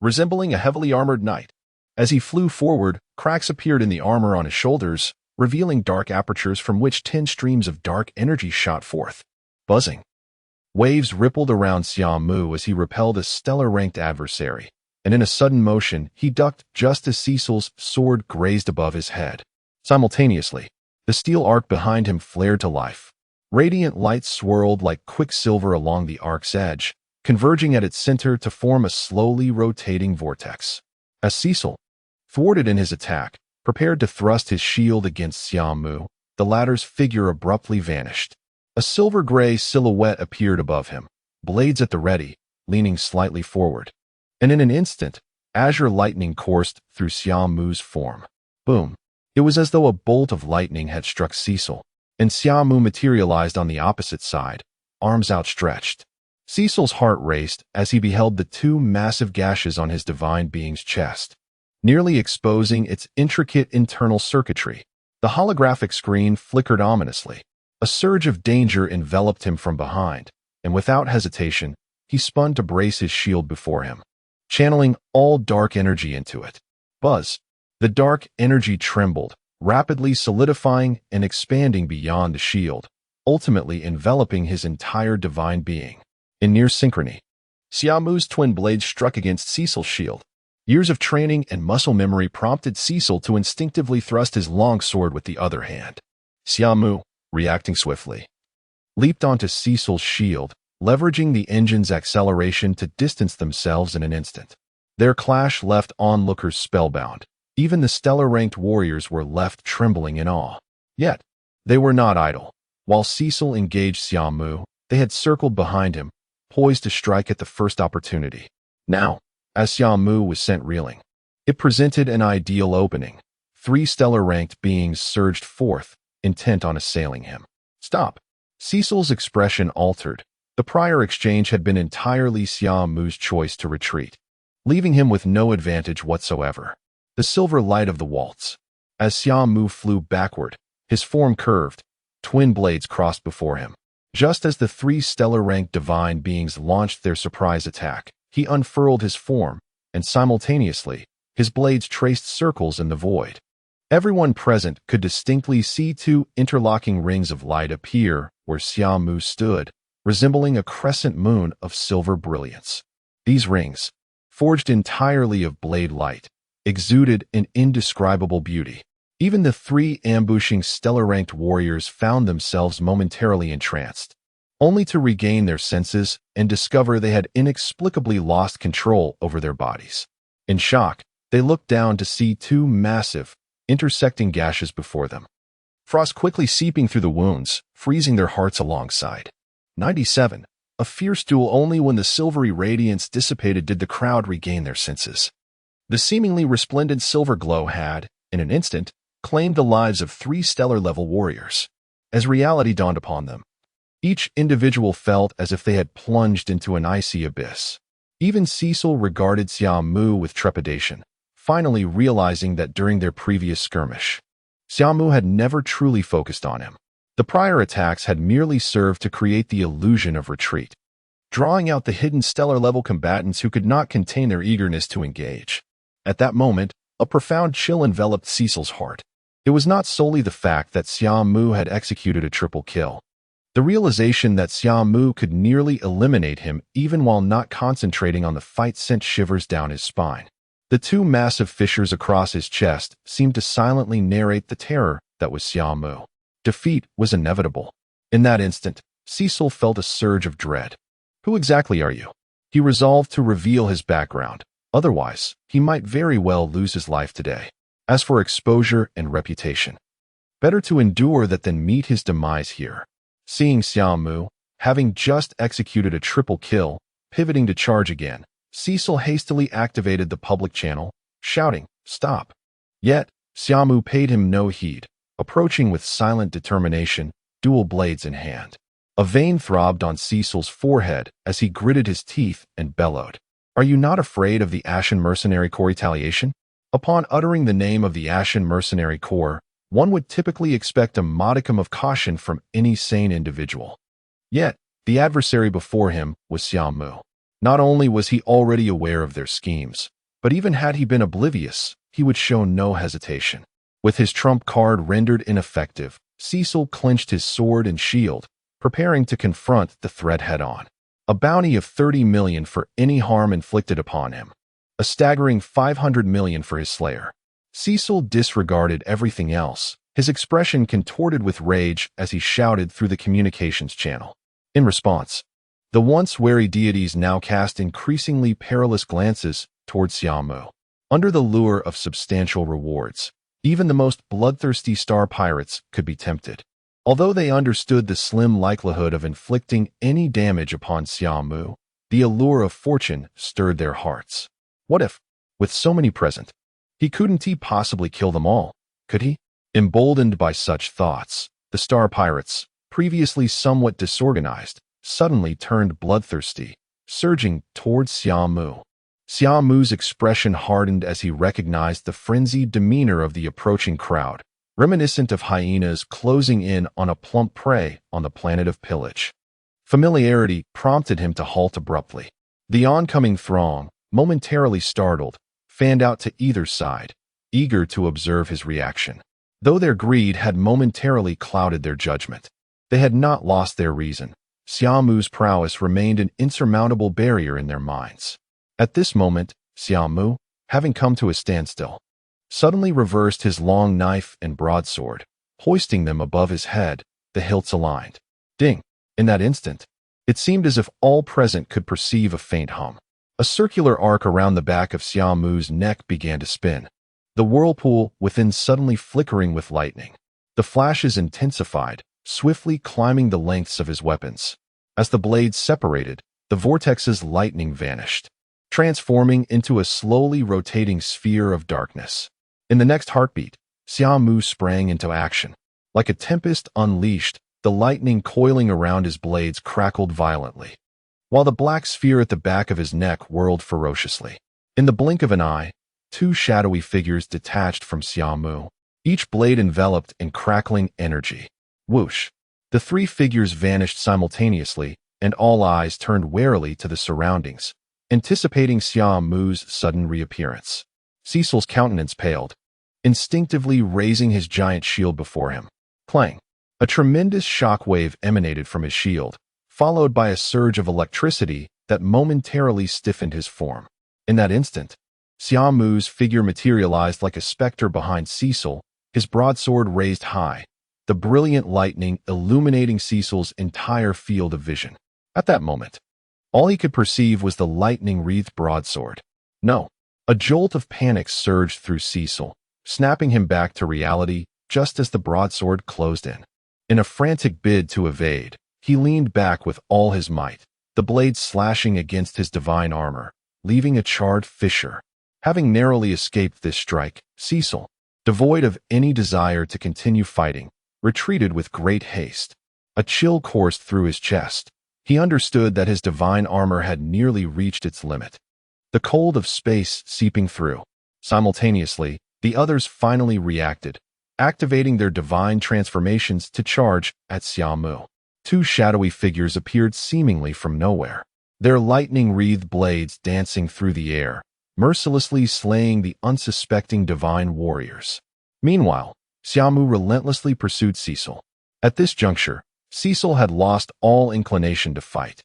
resembling a heavily armored knight. As he flew forward, cracks appeared in the armor on his shoulders, revealing dark apertures from which 10 streams of dark energy shot forth. Buzzing waves rippled around Xia Mu as he repelled a stellar-ranked adversary, and in a sudden motion, he ducked just as Cecil's sword grazed above his head. Simultaneously, the steel arc behind him flared to life. Radiant light swirled like quicksilver along the arc's edge, converging at its center to form a slowly rotating vortex. As Cecil, thwarted in his attack, prepared to thrust his shield against Xia Mu, the latter's figure abruptly vanished. A silver-gray silhouette appeared above him, blades at the ready, leaning slightly forward. And in an instant, azure lightning coursed through Xia Mu's form. Boom! It was as though a bolt of lightning had struck Cecil, and Xia Mu materialized on the opposite side, arms outstretched. Cecil's heart raced as he beheld the 2 massive gashes on his divine being's chest, nearly exposing its intricate internal circuitry. The holographic screen flickered ominously. A surge of danger enveloped him from behind, and without hesitation, he spun to brace his shield before him, channeling all dark energy into it. Buzz! The dark energy trembled, rapidly solidifying and expanding beyond the shield, ultimately enveloping his entire divine being. In near synchrony, Xia Mu's twin blades struck against Cecil's shield, Years of training and muscle memory prompted Cecil to instinctively thrust his long sword with the other hand. Xia Mu, reacting swiftly, leaped onto Cecil's shield, leveraging the engine's acceleration to distance themselves in an instant. Their clash left onlookers spellbound. Even the stellar-ranked warriors were left trembling in awe. Yet, they were not idle. While Cecil engaged Xia Mu, they had circled behind him, poised to strike at the first opportunity. Now, as Xia Mu was sent reeling, it presented an ideal opening. 3 stellar-ranked beings surged forth, intent on assailing him. Stop! Cecil's expression altered. The prior exchange had been entirely Xia Mu's choice to retreat, leaving him with no advantage whatsoever. The silver light of the waltz. As Xia Mu flew backward, his form curved, twin blades crossed before him. Just as the 3 stellar-ranked divine beings launched their surprise attack, he unfurled his form, and simultaneously, his blades traced circles in the void. Everyone present could distinctly see 2 interlocking rings of light appear where Xia Mu stood, resembling a crescent moon of silver brilliance. These rings, forged entirely of blade light, exuded an indescribable beauty. Even the 3 ambushing stellar-ranked warriors found themselves momentarily entranced, only to regain their senses and discover they had inexplicably lost control over their bodies. In shock, they looked down to see 2 massive, intersecting gashes before them, frost quickly seeping through the wounds, freezing their hearts alongside. 97. A fierce duel. Only when the silvery radiance dissipated did the crowd regain their senses. The seemingly resplendent silver glow had, in an instant, claimed the lives of 3 stellar-level warriors. As reality dawned upon them, each individual felt as if they had plunged into an icy abyss. Even Cecil regarded Xia Mu with trepidation, finally realizing that during their previous skirmish, Xia Mu had never truly focused on him. The prior attacks had merely served to create the illusion of retreat, drawing out the hidden stellar-level combatants who could not contain their eagerness to engage. At that moment, a profound chill enveloped Cecil's heart. It was not solely the fact that Xia Mu had executed a triple kill. The realization that Xia Mu could nearly eliminate him even while not concentrating on the fight sent shivers down his spine. The 2 massive fissures across his chest seemed to silently narrate the terror that was Xia Mu. Defeat was inevitable. In that instant, Cecil felt a surge of dread. Who exactly are you? He resolved to reveal his background. Otherwise, he might very well lose his life today. As for exposure and reputation, better to endure that than meet his demise here. Seeing Xia Mu, having just executed a triple kill, pivoting to charge again, Cecil hastily activated the public channel, shouting, "Stop!" Yet, Xia Mu paid him no heed, approaching with silent determination, dual blades in hand. A vein throbbed on Cecil's forehead as he gritted his teeth and bellowed, "Are you not afraid of the Ashen Mercenary Corps retaliation?" Upon uttering the name of the Ashen Mercenary Corps, one would typically expect a modicum of caution from any sane individual. Yet, the adversary before him was Xia Mu. Not only was he already aware of their schemes, but even had he been oblivious, he would show no hesitation. With his trump card rendered ineffective, Cecil clenched his sword and shield, preparing to confront the threat head-on. A bounty of 30 million for any harm inflicted upon him. A staggering 500 million for his slayer. Cecil disregarded everything else, his expression contorted with rage as he shouted through the communications channel. In response, the once wary deities now cast increasingly perilous glances towards Xia Mu. Under the lure of substantial rewards, even the most bloodthirsty star pirates could be tempted. Although they understood the slim likelihood of inflicting any damage upon Xia Mu, the allure of fortune stirred their hearts. What if, with so many present, he couldn't possibly kill them all, could he? Emboldened by such thoughts, the star pirates, previously somewhat disorganized, suddenly turned bloodthirsty, surging towards Xia Mu. Xia Mu's expression hardened as he recognized the frenzied demeanor of the approaching crowd, reminiscent of hyenas closing in on a plump prey on the planet of pillage. Familiarity prompted him to halt abruptly. The oncoming throng, momentarily startled, fanned out to either side, eager to observe his reaction. Though their greed had momentarily clouded their judgment, they had not lost their reason. Xia Mu's prowess remained an insurmountable barrier in their minds. At this moment, Xia Mu, having come to a standstill, suddenly reversed his long knife and broadsword, hoisting them above his head, the hilts aligned. Ding! In that instant, it seemed as if all present could perceive a faint hum. A circular arc around the back of Xia Mu's neck began to spin, the whirlpool within suddenly flickering with lightning. The flashes intensified, swiftly climbing the lengths of his weapons. As the blades separated, the vortex's lightning vanished, transforming into a slowly rotating sphere of darkness. In the next heartbeat, Xia Mu sprang into action. Like a tempest unleashed, the lightning coiling around his blades crackled violently, while the black sphere at the back of his neck whirled ferociously. In the blink of an eye, two shadowy figures detached from Xia Mu, each blade enveloped in crackling energy. Whoosh! The three figures vanished simultaneously, and all eyes turned warily to the surroundings, anticipating Xia Mu's sudden reappearance. Cecil's countenance paled, instinctively raising his giant shield before him. Clang! A tremendous shockwave emanated from his shield, followed by a surge of electricity that momentarily stiffened his form. In that instant, Xia Mu's figure materialized like a specter behind Cecil, his broadsword raised high, the brilliant lightning illuminating Cecil's entire field of vision. At that moment, all he could perceive was the lightning-wreathed broadsword. No! A jolt of panic surged through Cecil, snapping him back to reality just as the broadsword closed in. In a frantic bid to evade, he leaned back with all his might, the blade slashing against his divine armor, leaving a charred fissure. Having narrowly escaped this strike, Cecil, devoid of any desire to continue fighting, retreated with great haste. A chill coursed through his chest. He understood that his divine armor had nearly reached its limit, the cold of space seeping through. Simultaneously, the others finally reacted, activating their divine transformations to charge at Xia Mu. Two shadowy figures appeared seemingly from nowhere, their lightning-wreathed blades dancing through the air, mercilessly slaying the unsuspecting divine warriors. Meanwhile, Xia Mu relentlessly pursued Cecil. At this juncture, Cecil had lost all inclination to fight.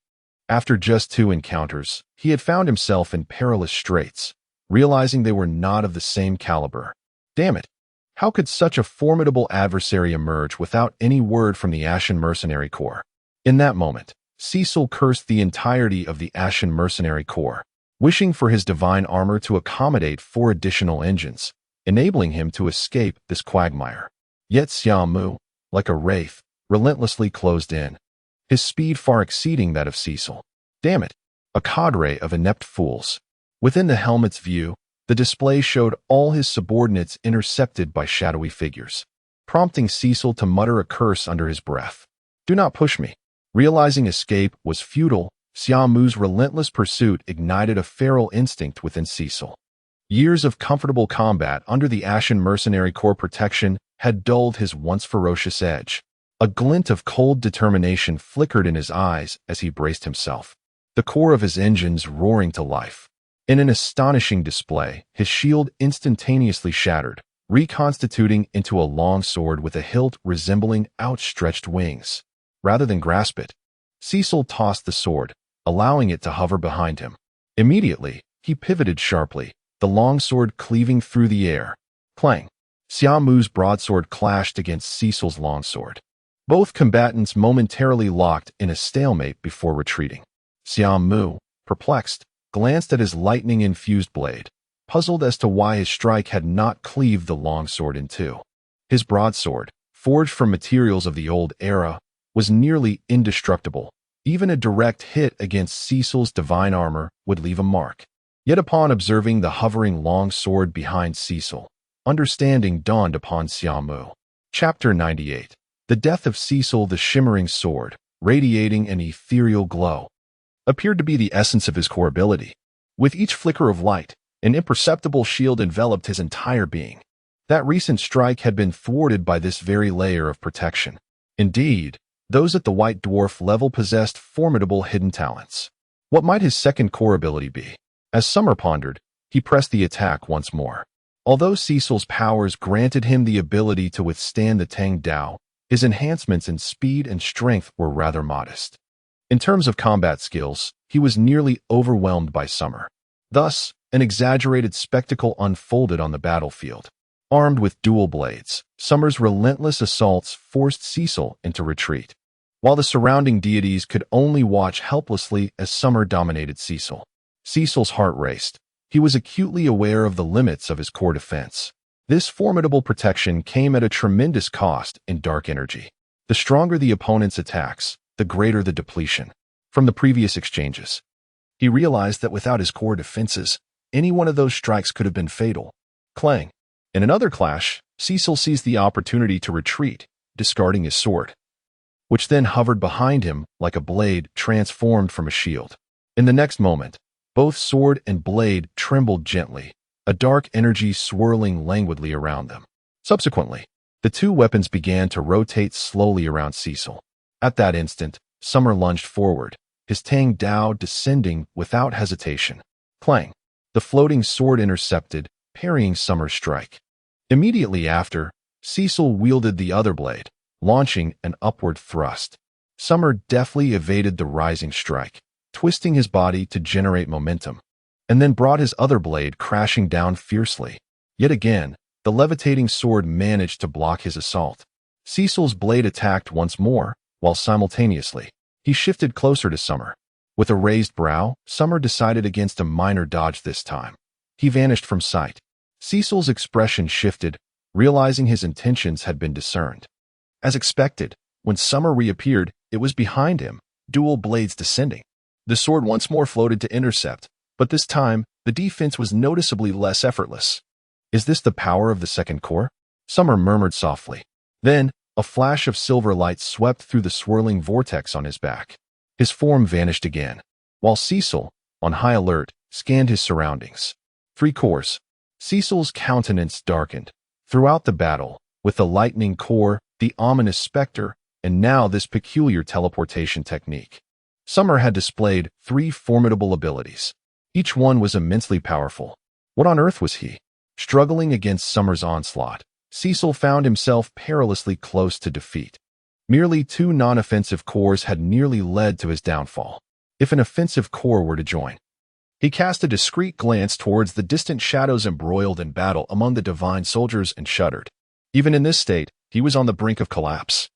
After just 2 encounters, he had found himself in perilous straits, realizing they were not of the same caliber. Damn it! How could such a formidable adversary emerge without any word from the Ashen Mercenary Corps? In that moment, Cecil cursed the entirety of the Ashen Mercenary Corps, wishing for his divine armor to accommodate 4 additional engines, enabling him to escape this quagmire. Yet Xia Mu, like a wraith, relentlessly closed in, his speed far exceeding that of Cecil. Damn it! A cadre of inept fools. Within the helmet's view, the display showed all his subordinates intercepted by shadowy figures, prompting Cecil to mutter a curse under his breath. Do not push me. Realizing escape was futile, Xia Mu's relentless pursuit ignited a feral instinct within Cecil. Years of comfortable combat under the Ashen Mercenary Corps protection had dulled his once ferocious edge. A glint of cold determination flickered in his eyes as he braced himself, the core of his engines roaring to life. In an astonishing display, his shield instantaneously shattered, reconstituting into a long sword with a hilt resembling outstretched wings. Rather than grasp it, Cecil tossed the sword, allowing it to hover behind him. Immediately, he pivoted sharply, the long sword cleaving through the air. Clang! Xia Mu's broadsword clashed against Cecil's longsword. Both combatants momentarily locked in a stalemate before retreating. Xia Mu, perplexed, glanced at his lightning-infused blade, puzzled as to why his strike had not cleaved the longsword in two. His broadsword, forged from materials of the old era, was nearly indestructible. Even a direct hit against Cecil's divine armor would leave a mark. Yet upon observing the hovering longsword behind Cecil, understanding dawned upon Xia Mu. Chapter 98. The death of Cecil. The shimmering sword, radiating an ethereal glow, appeared to be the essence of his core ability. With each flicker of light, an imperceptible shield enveloped his entire being. That recent strike had been thwarted by this very layer of protection. Indeed, those at the White Dwarf level possessed formidable hidden talents. What might his second core ability be? As Summer pondered, he pressed the attack once more. Although Cecil's powers granted him the ability to withstand the Tang Dao, his enhancements in speed and strength were rather modest. In terms of combat skills, he was nearly overwhelmed by Summer. Thus, An exaggerated spectacle unfolded on the battlefield. Armed with dual blades, Summer's relentless assaults forced Cecil into retreat, while the surrounding deities could only watch helplessly as Summer dominated Cecil. Cecil's heart raced. He was acutely aware of the limits of his core defense. This formidable protection came at a tremendous cost in dark energy. The stronger the opponent's attacks, the greater the depletion. From the previous exchanges, he realized that without his core defenses, any one of those strikes could have been fatal. Clang. In another clash, Cecil seized the opportunity to retreat, discarding his sword, which then hovered behind him like a blade transformed from a shield. In the next moment, both sword and blade trembled gently, a dark energy swirling languidly around them. Subsequently, the two weapons began to rotate slowly around Cecil. At that instant, Summer lunged forward, his Tang Dao descending without hesitation. Clang! The floating sword intercepted, parrying Summer's strike. Immediately after, Cecil wielded the other blade, launching an upward thrust. Summer deftly evaded the rising strike, twisting his body to generate momentum, and then brought his other blade crashing down fiercely. Yet again, the levitating sword managed to block his assault. Cecil's blade attacked once more, while simultaneously, he shifted closer to Summer. With a raised brow, Summer decided against a minor dodge this time. He vanished from sight. Cecil's expression shifted, realizing his intentions had been discerned. As expected, when Summer reappeared, it was behind him, dual blades descending. The sword once more floated to intercept, but this time, the defense was noticeably less effortless. Is this the power of the second core? Summer murmured softly. Then, a flash of silver light swept through the swirling vortex on his back. His form vanished again, while Cecil, on high alert, scanned his surroundings. 3 cores. Cecil's countenance darkened. Throughout the battle, with the lightning core, the ominous specter, and now this peculiar teleportation technique, Summer had displayed 3 formidable abilities. Each one was immensely powerful. What on earth was he? Struggling against Summer's onslaught, Cecil found himself perilously close to defeat. Merely 2 non-offensive cores had nearly led to his downfall. If an offensive core were to join, he cast a discreet glance towards the distant shadows embroiled in battle among the divine soldiers and shuddered. Even in this state, he was on the brink of collapse.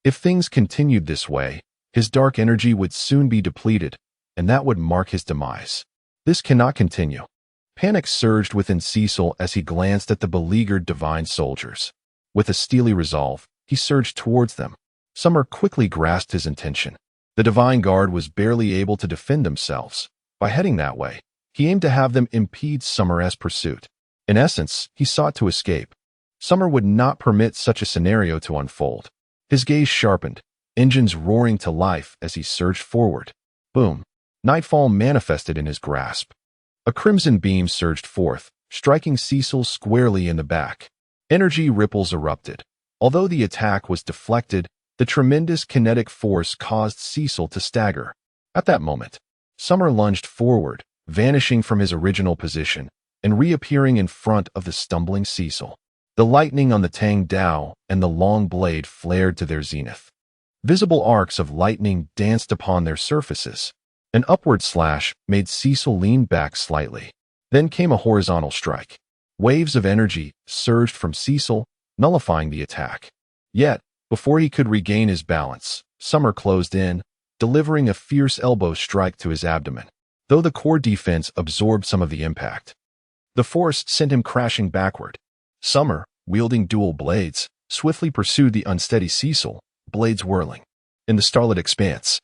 If things continued this way, his dark energy would soon be depleted, and that would mark his demise. This cannot continue. Panic surged within Cecil as he glanced at the beleaguered divine soldiers. With a steely resolve, he surged towards them. Summer quickly grasped his intention. The divine guard was barely able to defend themselves. By heading that way, he aimed to have them impede Summer's pursuit. In essence, he sought to escape. Summer would not permit such a scenario to unfold. His gaze sharpened, engines roaring to life as he surged forward. Boom! Nightfall manifested in his grasp. A crimson beam surged forth, striking Cecil squarely in the back. Energy ripples erupted. Although the attack was deflected, the tremendous kinetic force caused Cecil to stagger. At that moment, Summer lunged forward, vanishing from his original position and reappearing in front of the stumbling Cecil. The lightning on the Tang Dao and the long blade flared to their zenith. Visible arcs of lightning danced upon their surfaces. An upward slash made Cecil lean back slightly. Then came a horizontal strike. Waves of energy surged from Cecil, nullifying the attack. Yet, before he could regain his balance, Summer closed in, delivering a fierce elbow strike to his abdomen. Though the core defense absorbed some of the impact, the force sent him crashing backward. Summer, wielding dual blades, swiftly pursued the unsteady Cecil, blades whirling. In the starlit expanse,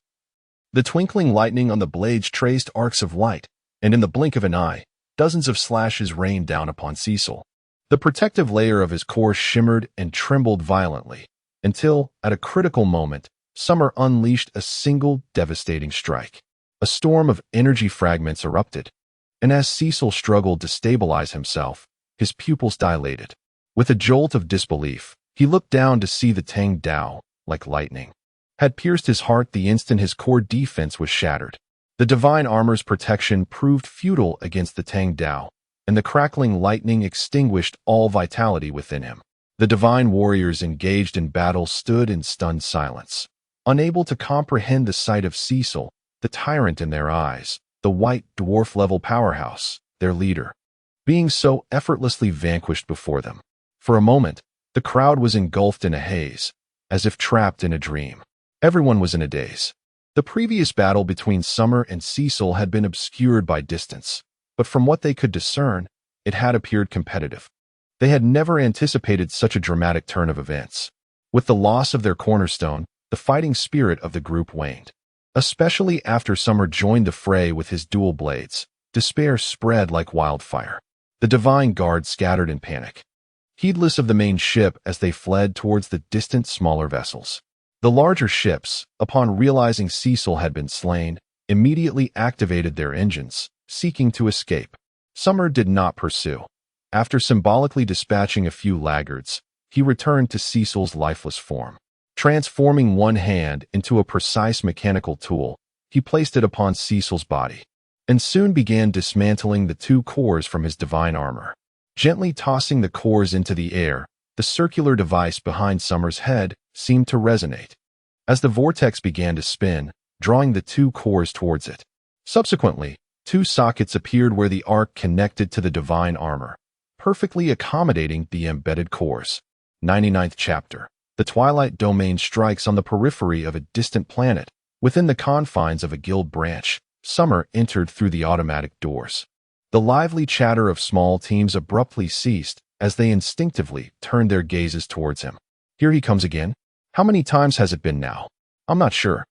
the twinkling lightning on the blades traced arcs of light, and in the blink of an eye, dozens of slashes rained down upon Cecil. The protective layer of his core shimmered and trembled violently, until, at a critical moment, Summer unleashed a single devastating strike. A storm of energy fragments erupted, and as Cecil struggled to stabilize himself, his pupils dilated. With a jolt of disbelief, he looked down to see the Tang Dao, like lightning, had pierced his heart the instant his core defense was shattered. The divine armor's protection proved futile against the Tang Dao, and the crackling lightning extinguished all vitality within him. The divine warriors engaged in battle stood in stunned silence, unable to comprehend the sight of Cecil, the tyrant in their eyes, the white dwarf-level powerhouse, their leader, being so effortlessly vanquished before them. For a moment, the crowd was engulfed in a haze, as if trapped in a dream. Everyone was in a daze. The previous battle between Summer and Cecil had been obscured by distance, but from what they could discern, it had appeared competitive. They had never anticipated such a dramatic turn of events. With the loss of their cornerstone, the fighting spirit of the group waned. Especially after Summer joined the fray with his dual blades, despair spread like wildfire. The Divine Guard scattered in panic, heedless of the main ship as they fled towards the distant smaller vessels. The larger ships, upon realizing Cecil had been slain, immediately activated their engines, seeking to escape. Summer did not pursue. After symbolically dispatching a few laggards, he returned to Cecil's lifeless form. Transforming one hand into a precise mechanical tool, he placed it upon Cecil's body, and soon began dismantling the two cores from his divine armor. Gently tossing the cores into the air, the circular device behind Summer's head seemed to resonate, as the vortex began to spin, drawing the two cores towards it. Subsequently, two sockets appeared where the arc connected to the divine armor, perfectly accommodating the embedded cores. 99th Chapter. The Twilight Domain strikes on the periphery of a distant planet. Within the confines of a guild branch, Summer entered through the automatic doors. The lively chatter of small teams abruptly ceased as they instinctively turned their gazes towards him. Here he comes again. How many times has it been now? I'm not sure.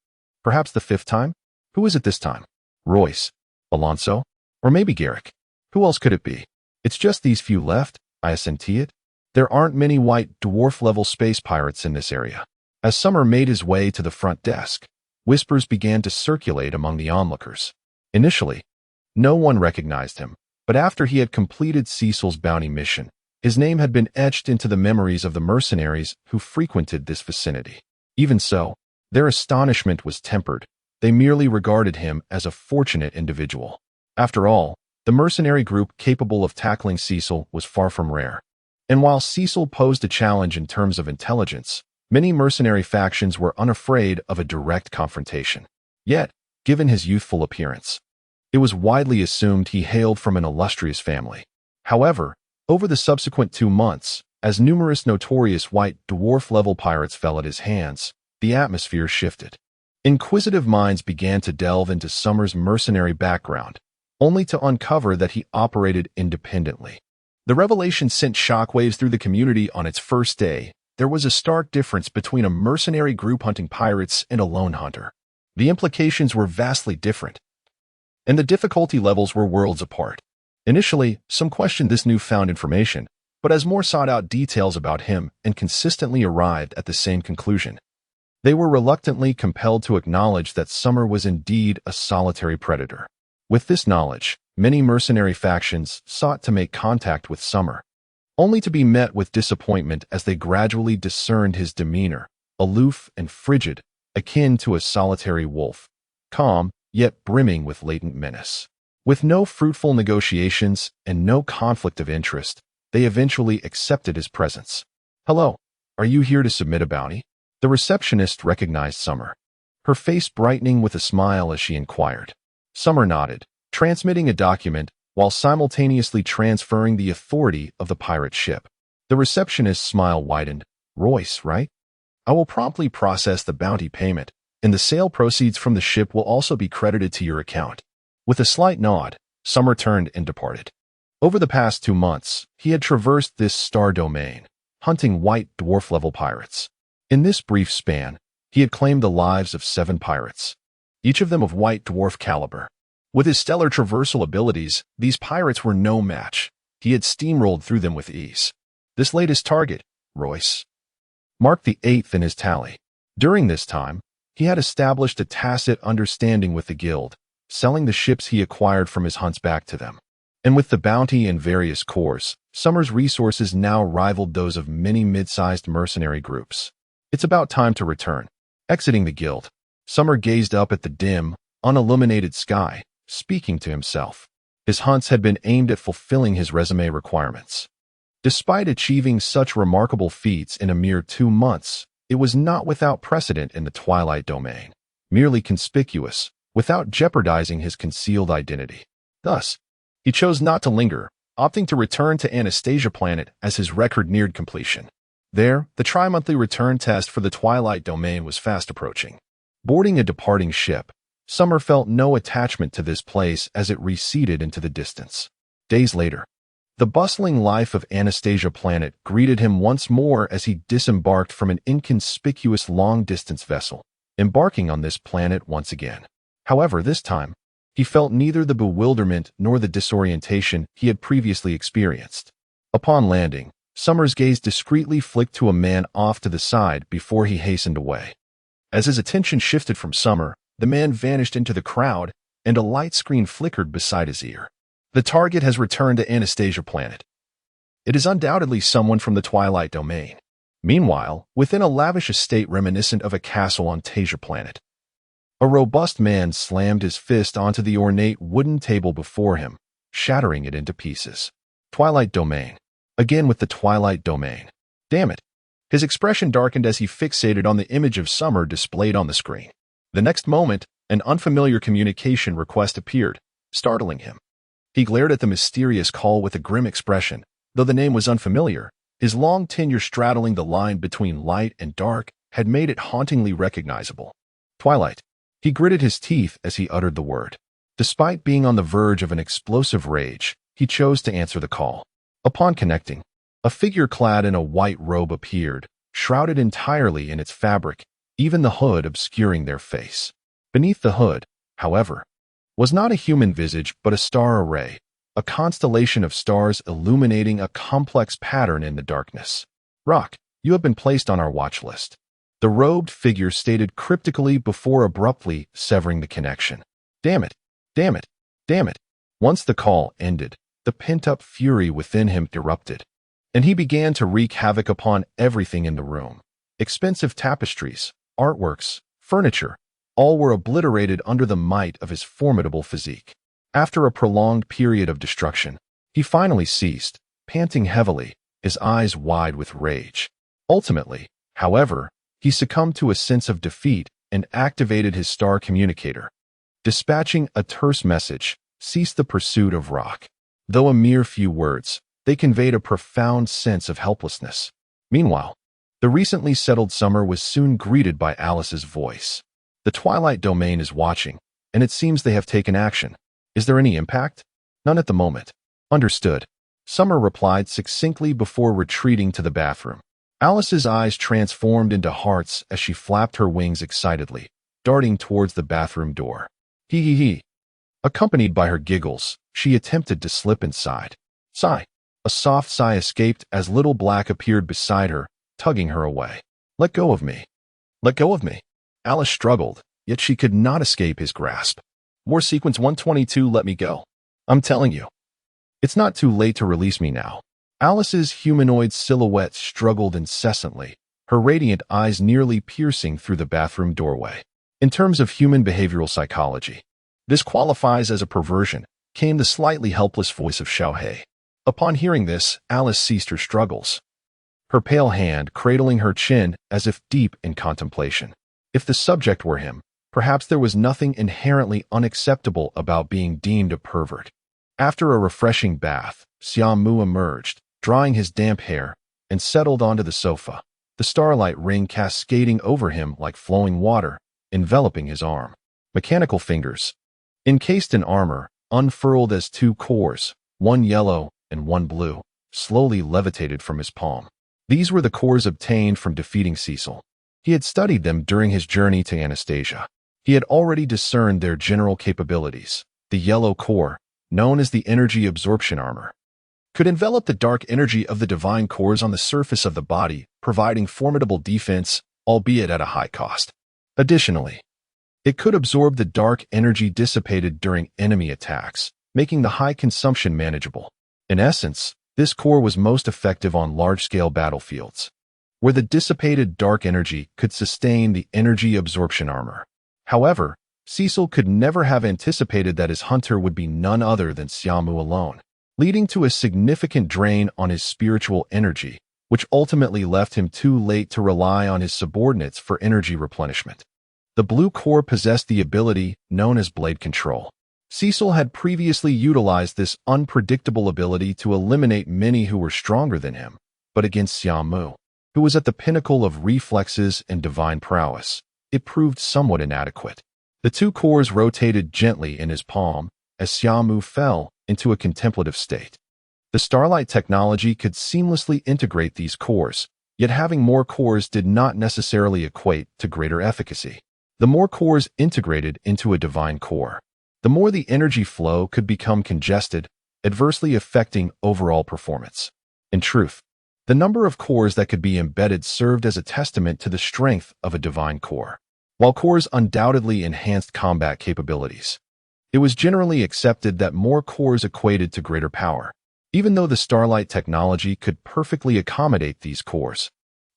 Perhaps the 5th time? Who is it this time? Royce? Alonso? Or maybe Garrick? Who else could it be? It's just these few left, I assent it. There aren't many white dwarf-level space pirates in this area. As Summer made his way to the front desk, whispers began to circulate among the onlookers. Initially, no one recognized him, but after he had completed Cecil's bounty mission, his name had been etched into the memories of the mercenaries who frequented this vicinity. Even so, their astonishment was tempered. They merely regarded him as a fortunate individual. After all, the mercenary group capable of tackling Cecil was far from rare. And while Cecil posed a challenge in terms of intelligence, many mercenary factions were unafraid of a direct confrontation. Yet, given his youthful appearance, it was widely assumed he hailed from an illustrious family. However, over the subsequent 2 months, as numerous notorious white dwarf-level pirates fell at his hands, the atmosphere shifted. Inquisitive minds began to delve into Summer's mercenary background, only to uncover that he operated independently. The revelation sent shockwaves through the community on its first day. There was a stark difference between a mercenary group hunting pirates and a lone hunter. The implications were vastly different, and the difficulty levels were worlds apart. Initially, some questioned this newfound information, but as more sought out details about him and consistently arrived at the same conclusion, they were reluctantly compelled to acknowledge that Summer was indeed a solitary predator. With this knowledge, many mercenary factions sought to make contact with Summer, only to be met with disappointment as they gradually discerned his demeanor, aloof and frigid, akin to a solitary wolf, calm, yet brimming with latent menace. With no fruitful negotiations and no conflict of interest, they eventually accepted his presence. Hello, are you here to submit a bounty? The receptionist recognized Summer, her face brightening with a smile as she inquired. Summer nodded, transmitting a document while simultaneously transferring the authority of the pirate ship. The receptionist's smile widened. Royce, right? I will promptly process the bounty payment, and the sale proceeds from the ship will also be credited to your account. With a slight nod, Summer turned and departed. Over the past 2 months, he had traversed this star domain, hunting white dwarf-level pirates. In this brief span, he had claimed the lives of 7 pirates, each of them of white dwarf caliber. With his stellar traversal abilities, these pirates were no match. He had steamrolled through them with ease. This latest target, Royce, marked the 8th in his tally. During this time, he had established a tacit understanding with the guild, selling the ships he acquired from his hunts back to them. And with the bounty and various cores, Summer's resources now rivaled those of many mid-sized mercenary groups. It's about time to return. Exiting the guild, Summer gazed up at the dim, unilluminated sky, speaking to himself. His hunts had been aimed at fulfilling his resume requirements. Despite achieving such remarkable feats in a mere 2 months, it was not without precedent in the Twilight Domain, merely conspicuous, without jeopardizing his concealed identity. Thus, He chose not to linger, opting to return to Anastasia Planet as his record neared completion. There, the tri-monthly return test for the Twilight Domain was fast approaching. Boarding a departing ship, Summer felt no attachment to this place as it receded into the distance. Days later, the bustling life of Anastasia Planet greeted him once more as he disembarked from an inconspicuous long-distance vessel, embarking on this planet once again. However, this time, he felt neither the bewilderment nor the disorientation he had previously experienced. Upon landing, Summer's gaze discreetly flicked to a man off to the side before he hastened away. As his attention shifted from Summer, the man vanished into the crowd, and a light screen flickered beside his ear. The target has returned to Anastasia Planet. It is undoubtedly someone from the Twilight Domain. Meanwhile, within a lavish estate reminiscent of a castle on Tasia Planet, a robust man slammed his fist onto the ornate wooden table before him, shattering it into pieces. Twilight Domain. Again with the Twilight Domain. Damn it. His expression darkened as he fixated on the image of Summer displayed on the screen. The next moment, an unfamiliar communication request appeared, startling him. He glared at the mysterious call with a grim expression. Though the name was unfamiliar, his long tenure straddling the line between light and dark had made it hauntingly recognizable. Twilight. He gritted his teeth as he uttered the word. Despite being on the verge of an explosive rage, he chose to answer the call. Upon connecting, a figure clad in a white robe appeared, shrouded entirely in its fabric, even the hood obscuring their face. Beneath the hood, however, was not a human visage but a star array, a constellation of stars illuminating a complex pattern in the darkness. Rock, you have been placed on our watch list. The robed figure stated cryptically before abruptly severing the connection. Damn it, damn it, damn it. Once the call ended, the pent-up fury within him erupted, and he began to wreak havoc upon everything in the room. Expensive tapestries, artworks, furniture, all were obliterated under the might of his formidable physique. After a prolonged period of destruction, he finally ceased, panting heavily, his eyes wide with rage. Ultimately, however, he succumbed to a sense of defeat and activated his star communicator. Dispatching a terse message, ceased the pursuit of Rock. Though a mere few words, they conveyed a profound sense of helplessness. Meanwhile, the recently settled Summer was soon greeted by Alice's voice. The Twilight Domain is watching, and it seems they have taken action. Is there any impact? None at the moment. Understood. Summer replied succinctly before retreating to the bathroom. Alice's eyes transformed into hearts as she flapped her wings excitedly, darting towards the bathroom door. Hee hee hee. Accompanied by her giggles, she attempted to slip inside. Sigh. A soft sigh escaped as Little Black appeared beside her, tugging her away. Let go of me. Let go of me. Alice struggled, yet she could not escape his grasp. War Sequence 122, let me go. I'm telling you. It's not too late to release me now. Alice's humanoid silhouette struggled incessantly, her radiant eyes nearly piercing through the bathroom doorway. In terms of human behavioral psychology, this qualifies as a perversion, came the slightly helpless voice of Xiaohei. Upon hearing this, Alice ceased her struggles, her pale hand cradling her chin as if deep in contemplation. If the subject were him, perhaps there was nothing inherently unacceptable about being deemed a pervert. After a refreshing bath, Xia Mu emerged, drying his damp hair, and settled onto the sofa, the starlight ring cascading over him like flowing water, enveloping his arm. Mechanical fingers, encased in armor, unfurled as two cores, one yellow and one blue, slowly levitated from his palm. These were the cores obtained from defeating Cecil. He had studied them during his journey to Anastasia. He had already discerned their general capabilities. The yellow core, known as the energy absorption armor, could envelop the dark energy of the divine cores on the surface of the body, providing formidable defense, albeit at a high cost. Additionally, it could absorb the dark energy dissipated during enemy attacks, making the high consumption manageable. In essence, this core was most effective on large-scale battlefields, where the dissipated dark energy could sustain the energy absorption armor. However, Cecil could never have anticipated that his hunter would be none other than Xia Mu alone, leading to a significant drain on his spiritual energy, which ultimately left him too late to rely on his subordinates for energy replenishment. The blue core possessed the ability known as blade control. Cecil had previously utilized this unpredictable ability to eliminate many who were stronger than him, but against Xia Mu, who was at the pinnacle of reflexes and divine prowess, it proved somewhat inadequate. The two cores rotated gently in his palm as Xia Mu fell into a contemplative state. The Starlight technology could seamlessly integrate these cores, yet having more cores did not necessarily equate to greater efficacy. The more cores integrated into a divine core, the more the energy flow could become congested, adversely affecting overall performance. In truth, the number of cores that could be embedded served as a testament to the strength of a divine core. While cores undoubtedly enhanced combat capabilities, it was generally accepted that more cores equated to greater power. Even though the Starlight technology could perfectly accommodate these cores,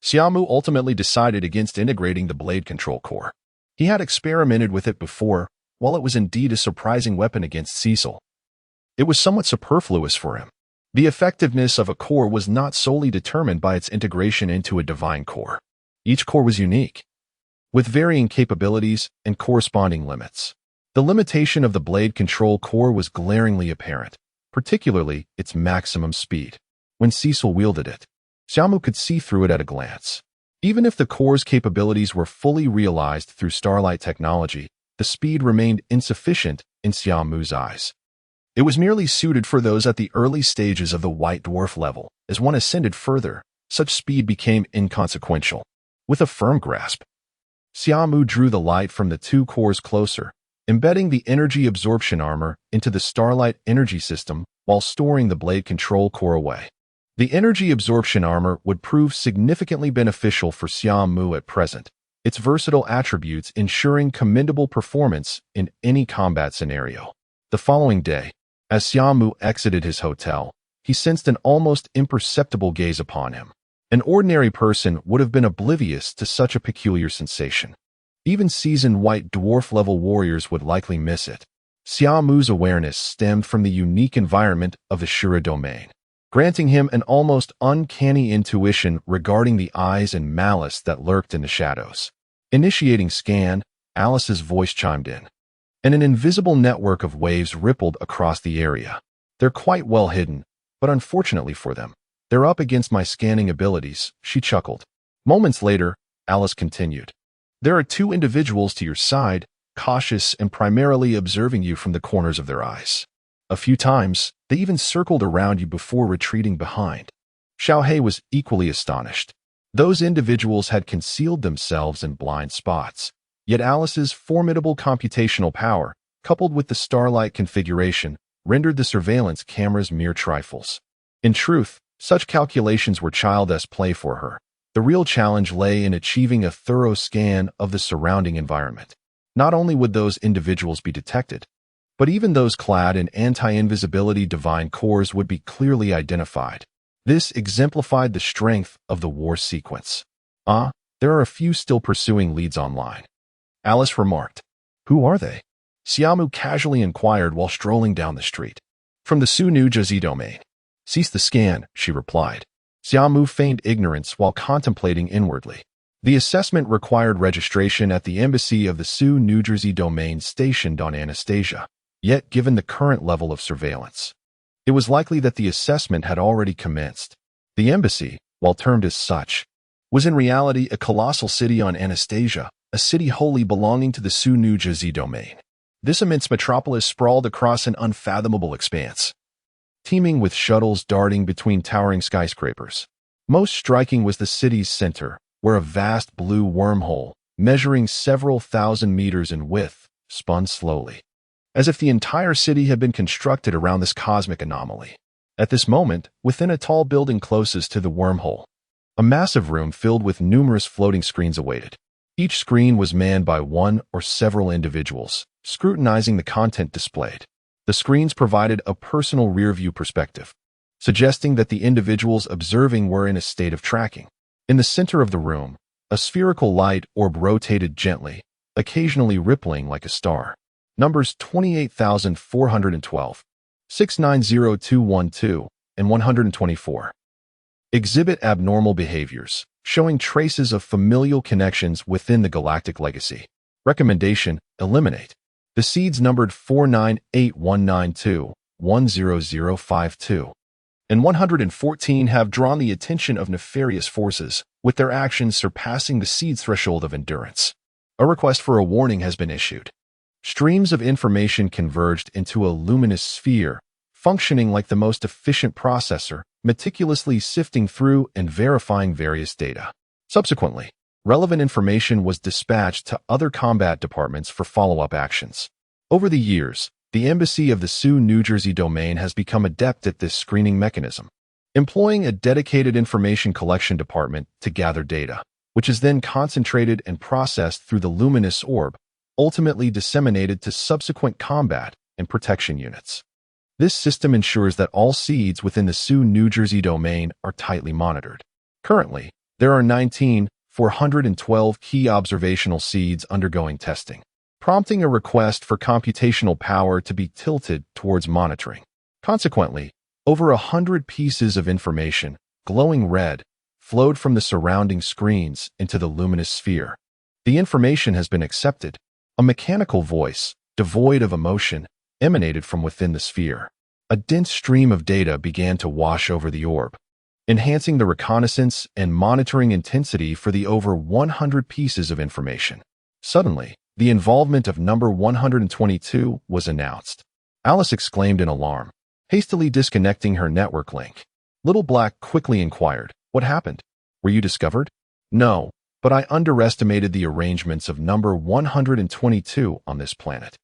Xia Mu ultimately decided against integrating the blade control core. He had experimented with it before. While it was indeed a surprising weapon against Cecil, it was somewhat superfluous for him. The effectiveness of a core was not solely determined by its integration into a divine core. Each core was unique, with varying capabilities and corresponding limits. The limitation of the blade control core was glaringly apparent, particularly its maximum speed. When Cecil wielded it, Xia Mu could see through it at a glance. Even if the core's capabilities were fully realized through Starlight technology, the speed remained insufficient in Xia Mu's eyes. It was merely suited for those at the early stages of the White Dwarf level. As one ascended further, such speed became inconsequential. With a firm grasp, Xia Mu drew the light from the two cores closer, embedding the energy absorption armor into the Starlight energy system while storing the blade control core away. The energy absorption armor would prove significantly beneficial for Xia Mu at present, its versatile attributes ensuring commendable performance in any combat scenario. The following day, as Xia Mu exited his hotel, he sensed an almost imperceptible gaze upon him. An ordinary person would have been oblivious to such a peculiar sensation. Even seasoned White Dwarf-level warriors would likely miss it. Xia Mu's awareness stemmed from the unique environment of the Shura domain, granting him an almost uncanny intuition regarding the eyes and malice that lurked in the shadows. Initiating scan, Alice's voice chimed in, and an invisible network of waves rippled across the area. They're quite well hidden, but unfortunately for them, they're up against my scanning abilities, she chuckled. Moments later, Alice continued. There are two individuals to your side, cautious and primarily observing you from the corners of their eyes. A few times, they even circled around you before retreating behind. Xiaohei was equally astonished. Those individuals had concealed themselves in blind spots, yet Alice's formidable computational power, coupled with the Starlight configuration, rendered the surveillance cameras mere trifles. In truth, such calculations were childish play for her. The real challenge lay in achieving a thorough scan of the surrounding environment. Not only would those individuals be detected, but even those clad in anti-invisibility divine cores would be clearly identified. This exemplified the strength of the war sequence. There are a few still pursuing leads online, Alice remarked. Who are they? Xia Mu casually inquired while strolling down the street. From the Su-Nu-Jazi domain. Cease the scan, she replied. Xia Mu feigned ignorance while contemplating inwardly. The assessment required registration at the embassy of the Su-Nu-Jazi domain stationed on Anastasia. Yet, given the current level of surveillance, it was likely that the assessment had already commenced. The embassy, while termed as such, was in reality a colossal city on Anastasia, a city wholly belonging to the Su-Nu-Jazi domain. This immense metropolis sprawled across an unfathomable expanse, teeming with shuttles darting between towering skyscrapers. Most striking was the city's center, where a vast blue wormhole, measuring several thousand meters in width, spun slowly, as if the entire city had been constructed around this cosmic anomaly. At this moment, within a tall building closest to the wormhole, a massive room filled with numerous floating screens awaited. Each screen was manned by one or several individuals, scrutinizing the content displayed. The screens provided a personal rear-view perspective, suggesting that the individuals observing were in a state of tracking. In the center of the room, a spherical light orb rotated gently, occasionally rippling like a star. Numbers 28,412, 690212, and 124 exhibit abnormal behaviors, showing traces of familial connections within the galactic legacy. Recommendation: eliminate. The seeds numbered 498192-10052 and 114 have drawn the attention of nefarious forces, with their actions surpassing the seed's threshold of endurance. A request for a warning has been issued. Streams of information converged into a luminous sphere, functioning like the most efficient processor, meticulously sifting through and verifying various data. Subsequently, relevant information was dispatched to other combat departments for follow-up actions. Over the years, the Embassy of the Sioux, New Jersey domain has become adept at this screening mechanism, employing a dedicated information collection department to gather data, which is then concentrated and processed through the luminous orb, ultimately disseminated to subsequent combat and protection units. This system ensures that all seeds within the Sioux, New Jersey domain are tightly monitored. Currently, there are 19,412 key observational seeds undergoing testing, prompting a request for computational power to be tilted towards monitoring. Consequently, over 100 pieces of information, glowing red, flowed from the surrounding screens into the luminous sphere. The information has been accepted. A mechanical voice, devoid of emotion, emanated from within the sphere. A dense stream of data began to wash over the orb, enhancing the reconnaissance and monitoring intensity for the over 100 pieces of information. Suddenly, the involvement of number 122 was announced. Alice exclaimed in alarm, hastily disconnecting her network link. Little Black quickly inquired, "What happened? Were you discovered?" "No, but I underestimated the arrangements of number 122 on this planet.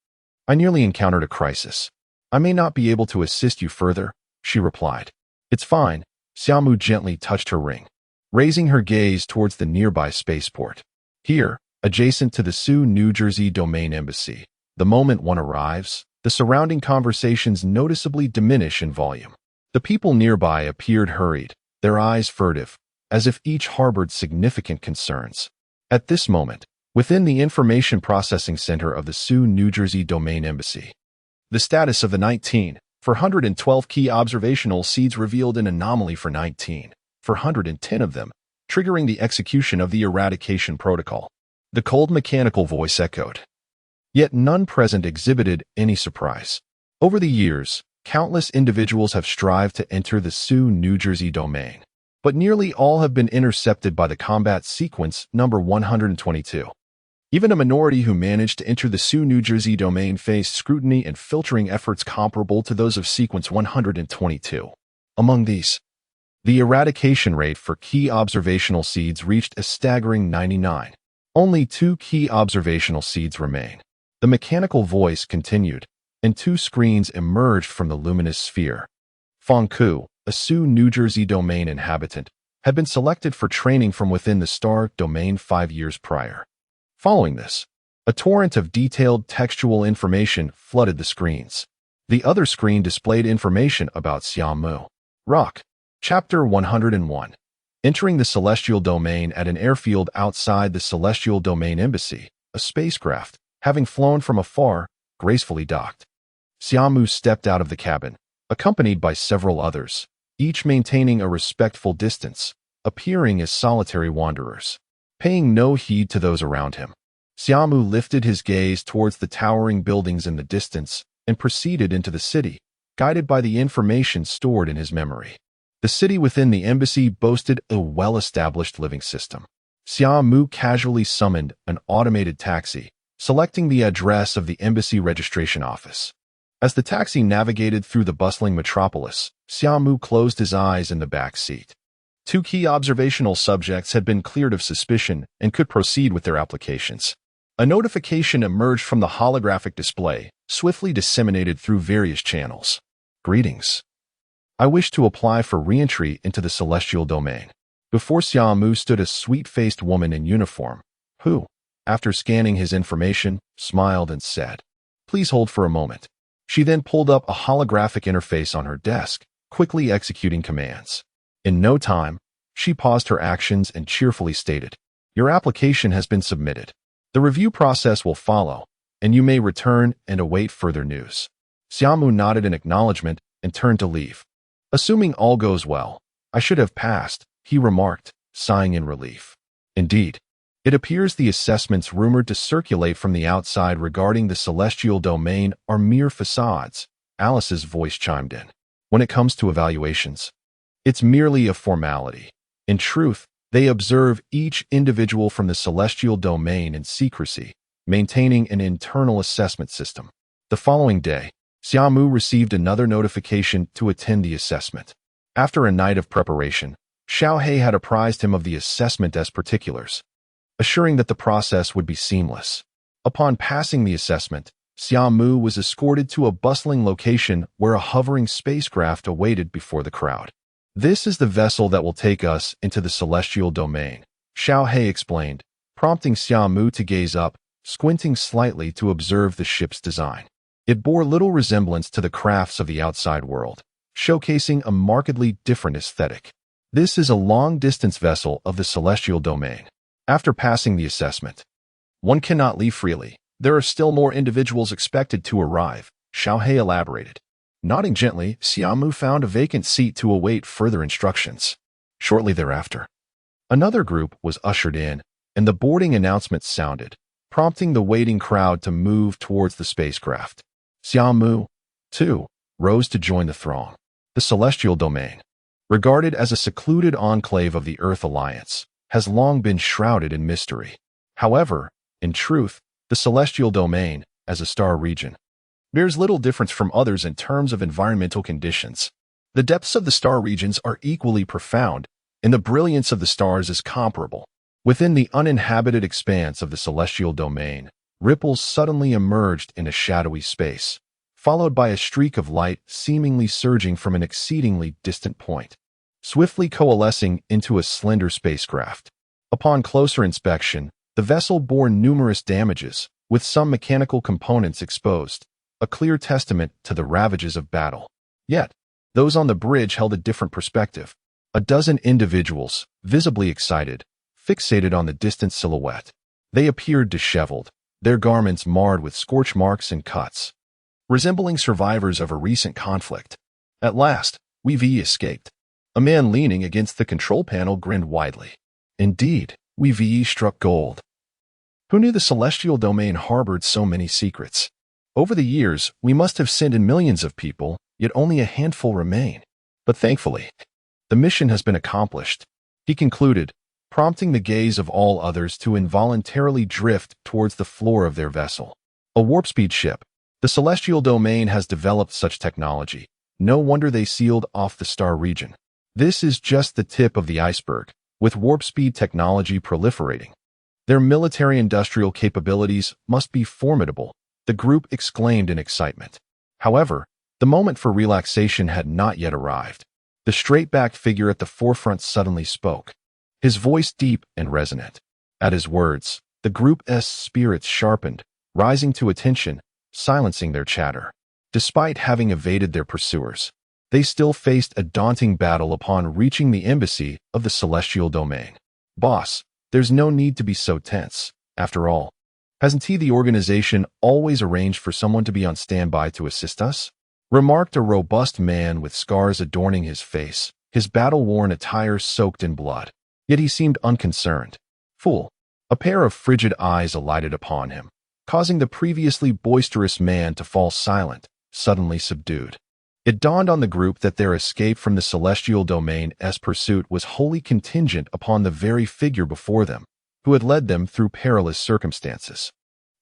I nearly encountered a crisis. I may not be able to assist you further," she replied. "It's fine." Xia Mu gently touched her ring, raising her gaze towards the nearby spaceport. Here, adjacent to the Sioux, New Jersey domain embassy, the moment one arrives, the surrounding conversations noticeably diminish in volume. The people nearby appeared hurried, their eyes furtive, as if each harbored significant concerns. At this moment, within the information processing center of the Sioux, New Jersey domain embassy, the status of the 19,412 key observational seeds revealed an anomaly for 19,410 of them, triggering the execution of the eradication protocol. The cold mechanical voice echoed. Yet none present exhibited any surprise. Over the years, countless individuals have strived to enter the Sioux, New Jersey domain, but nearly all have been intercepted by the combat sequence number 122. Even a minority who managed to enter the Sioux, New Jersey domain faced scrutiny and filtering efforts comparable to those of sequence 122. Among these, the eradication rate for key observational seeds reached a staggering 99. Only 2 key observational seeds remain. The mechanical voice continued, and 2 screens emerged from the luminous sphere. Fong Ku, a Sioux, New Jersey domain inhabitant, had been selected for training from within the star domain 5 years prior. Following this, a torrent of detailed textual information flooded the screens. The other screen displayed information about Xia Mu. Rock. Chapter 101. Entering the celestial domain at an airfield outside the celestial domain embassy, a spacecraft, having flown from afar, gracefully docked. Xia Mu stepped out of the cabin, accompanied by several others, each maintaining a respectful distance, appearing as solitary wanderers. Paying no heed to those around him, Xia Mu lifted his gaze towards the towering buildings in the distance and proceeded into the city, guided by the information stored in his memory. The city within the embassy boasted a well-established living system. Xia Mu casually summoned an automated taxi, selecting the address of the embassy registration office. As the taxi navigated through the bustling metropolis, Xia Mu closed his eyes in the back seat. 2 key observational subjects had been cleared of suspicion and could proceed with their applications. A notification emerged from the holographic display, swiftly disseminated through various channels. "Greetings. I wish to apply for re-entry into the celestial domain." Before Xia Mu stood a sweet-faced woman in uniform, who, after scanning his information, smiled and said, "Please hold for a moment." She then pulled up a holographic interface on her desk, quickly executing commands. In no time, she paused her actions and cheerfully stated, "Your application has been submitted. The review process will follow, and you may return and await further news." Xia Mu nodded in acknowledgement and turned to leave. "Assuming all goes well, I should have passed," he remarked, sighing in relief. Indeed, It appears the assessments rumored to circulate from the outside regarding the celestial domain are mere facades, Alice's voice chimed in. When it comes to evaluations, it's merely a formality. In truth, they observe each individual from the celestial domain in secrecy, maintaining an internal assessment system. The following day, Xia Mu received another notification to attend the assessment. After a night of preparation, Xiao He had apprised him of the assessment as particulars, assuring that the process would be seamless. Upon passing the assessment, Xia Mu was escorted to a bustling location where a hovering spacecraft awaited before the crowd. This is the vessel that will take us into the celestial domain, Xiao He explained, prompting Xia Mu to gaze up, squinting slightly to observe the ship's design. It bore little resemblance to the crafts of the outside world, showcasing a markedly different aesthetic. This is a long-distance vessel of the celestial domain. After passing the assessment, one cannot leave freely. There are still more individuals expected to arrive, Xiao He elaborated. Nodding gently, Xia Mu found a vacant seat to await further instructions. Shortly thereafter, another group was ushered in, and the boarding announcement sounded, prompting the waiting crowd to move towards the spacecraft. Xia Mu, too, rose to join the throng. The celestial domain, regarded as a secluded enclave of the Earth Alliance, has long been shrouded in mystery. However, in truth, the celestial domain, as a star region, bears little difference from others in terms of environmental conditions. The depths of the star regions are equally profound, and the brilliance of the stars is comparable. Within the uninhabited expanse of the celestial domain, ripples suddenly emerged in a shadowy space, followed by a streak of light seemingly surging from an exceedingly distant point, swiftly coalescing into a slender spacecraft. Upon closer inspection, the vessel bore numerous damages, with some mechanical components exposed, a clear testament to the ravages of battle. Yet, those on the bridge held a different perspective. A dozen individuals, visibly excited, fixated on the distant silhouette. They appeared disheveled, their garments marred with scorch marks and cuts, resembling survivors of a recent conflict. At last, we escaped. A man leaning against the control panel grinned widely. Indeed, we struck gold. Who knew the celestial domain harbored so many secrets? Over the years, we must have sent in millions of people, yet only a handful remain. But thankfully, the mission has been accomplished, he concluded, prompting the gaze of all others to involuntarily drift towards the floor of their vessel. A warp-speed ship. The celestial domain has developed such technology. No wonder they sealed off the star region. This is just the tip of the iceberg, with warp-speed technology proliferating. Their military-industrial capabilities must be formidable, the group exclaimed in excitement. However, the moment for relaxation had not yet arrived. The straight-backed figure at the forefront suddenly spoke, his voice deep and resonant. At his words, the group's spirits sharpened, rising to attention, silencing their chatter. Despite having evaded their pursuers, they still faced a daunting battle upon reaching the embassy of the celestial domain. Boss, there's no need to be so tense. After all, hasn't the organization always arranged for someone to be on standby to assist us? Remarked a robust man with scars adorning his face, his battle-worn attire soaked in blood. Yet he seemed unconcerned. Fool. A pair of frigid eyes alighted upon him, causing the previously boisterous man to fall silent, suddenly subdued. It dawned on the group that their escape from the celestial domain's pursuit was wholly contingent upon the very figure before them, who had led them through perilous circumstances.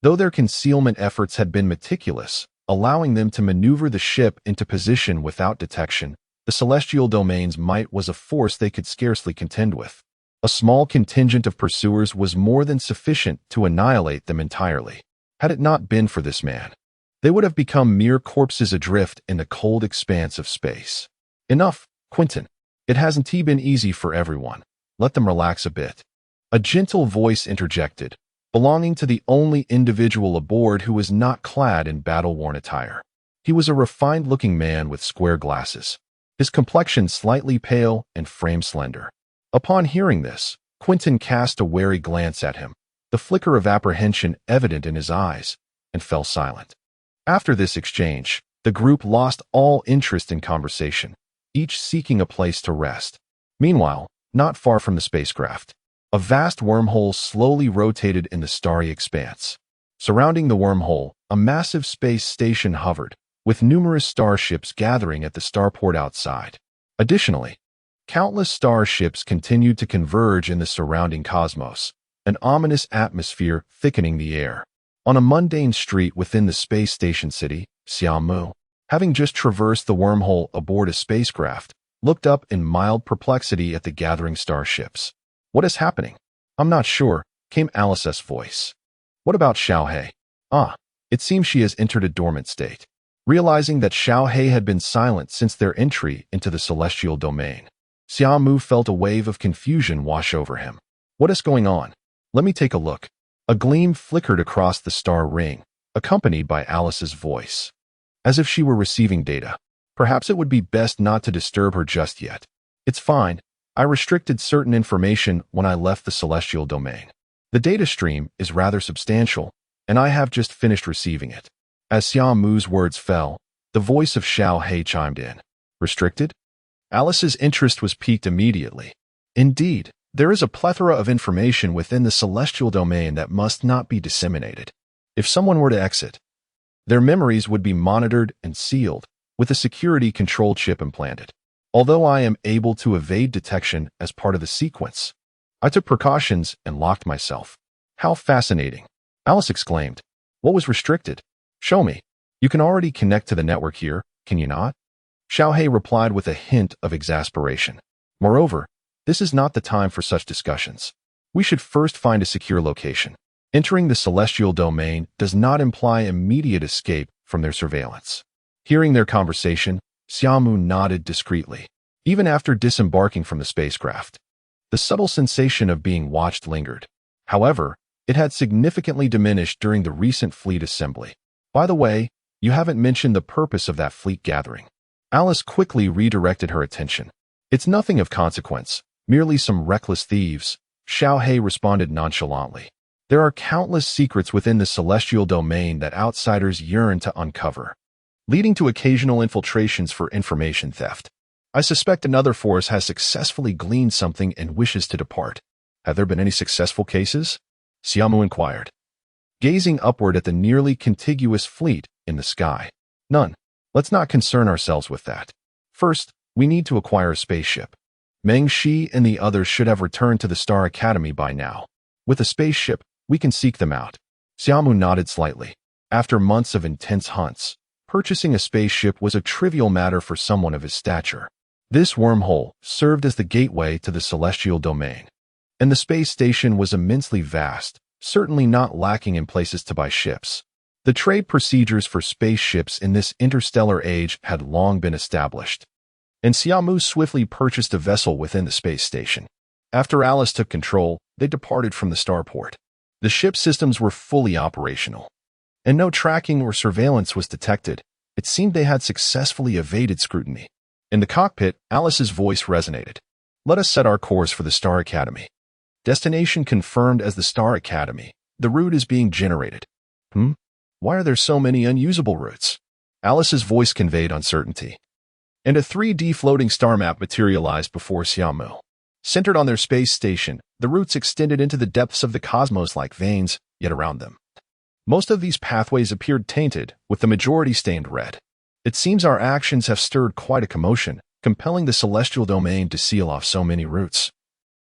Though their concealment efforts had been meticulous, allowing them to maneuver the ship into position without detection, the celestial domain's might was a force they could scarcely contend with. A small contingent of pursuers was more than sufficient to annihilate them entirely. Had it not been for this man, they would have become mere corpses adrift in the cold expanse of space. Enough, Quentin. It hasn't been easy for everyone. Let them relax a bit. A gentle voice interjected, belonging to the only individual aboard who was not clad in battle-worn attire. He was a refined-looking man with square glasses, his complexion slightly pale and frame slender. Upon hearing this, Quentin cast a wary glance at him, the flicker of apprehension evident in his eyes, and fell silent. After this exchange, the group lost all interest in conversation, each seeking a place to rest. Meanwhile, not far from the spacecraft, A vast wormhole slowly rotated in the starry expanse. Surrounding the wormhole, a massive space station hovered, with numerous starships gathering at the starport outside. Additionally, countless starships continued to converge in the surrounding cosmos, an ominous atmosphere thickening the air. On a mundane street within the space station city, Xia Mu, having just traversed the wormhole aboard a spacecraft, looked up in mild perplexity at the gathering starships. "What is happening?" "I'm not sure," came Alice's voice. "What about Xiaohe?" "Ah, it seems she has entered a dormant state." Realizing that Xiaohe had been silent since their entry into the celestial domain, Xia Mu felt a wave of confusion wash over him. "What is going on? Let me take a look." A gleam flickered across the star ring, accompanied by Alice's voice. As if she were receiving data. "Perhaps it would be best not to disturb her just yet." "It's fine. I restricted certain information when I left the celestial domain. The data stream is rather substantial, and I have just finished receiving it." As Xia Mu's words fell, the voice of Xiaohe chimed in. "Restricted?" Alice's interest was piqued immediately. "Indeed, there is a plethora of information within the celestial domain that must not be disseminated. If someone were to exit, their memories would be monitored and sealed, with a security control chip implanted. Although I am able to evade detection as part of the sequence, I took precautions and locked myself." "How fascinating!" Alice exclaimed. "What was restricted? Show me. You can already connect to the network here, can you not?" Xiaohe replied with a hint of exasperation. "Moreover, this is not the time for such discussions. We should first find a secure location. Entering the celestial domain does not imply immediate escape from their surveillance." Hearing their conversation, Xia Mu nodded discreetly. Even after disembarking from the spacecraft, the subtle sensation of being watched lingered. However, it had significantly diminished during the recent fleet assembly. "By the way, you haven't mentioned the purpose of that fleet gathering." Alice quickly redirected her attention. "It's nothing of consequence, merely some reckless thieves," Xiaohe responded nonchalantly. "There are countless secrets within the celestial domain that outsiders yearn to uncover, leading to occasional infiltrations for information theft. I suspect another force has successfully gleaned something and wishes to depart." "Have there been any successful cases?" Xia Mu inquired, gazing upward at the nearly contiguous fleet in the sky. "None. Let's not concern ourselves with that. First, we need to acquire a spaceship. Meng Shi and the others should have returned to the Star Academy by now. With a spaceship, we can seek them out." Xia Mu nodded slightly. After months of intense hunts, purchasing a spaceship was a trivial matter for someone of his stature. This wormhole served as the gateway to the celestial domain, and the space station was immensely vast, certainly not lacking in places to buy ships. The trade procedures for spaceships in this interstellar age had long been established, and Xia Mu swiftly purchased a vessel within the space station. After Alice took control, they departed from the starport. The ship systems were fully operational, and no tracking or surveillance was detected. It seemed they had successfully evaded scrutiny. In the cockpit, Alice's voice resonated. "Let us set our course for the Star Academy." Destination confirmed as the Star Academy. The route is being generated. Why are there so many unusable routes?" Alice's voice conveyed uncertainty. And a 3D floating star map materialized before Xia Mu. Centered on their space station, the routes extended into the depths of the cosmos like veins, yet around them. Most of these pathways appeared tainted, with the majority stained red. "It seems our actions have stirred quite a commotion, compelling the celestial domain to seal off so many routes,"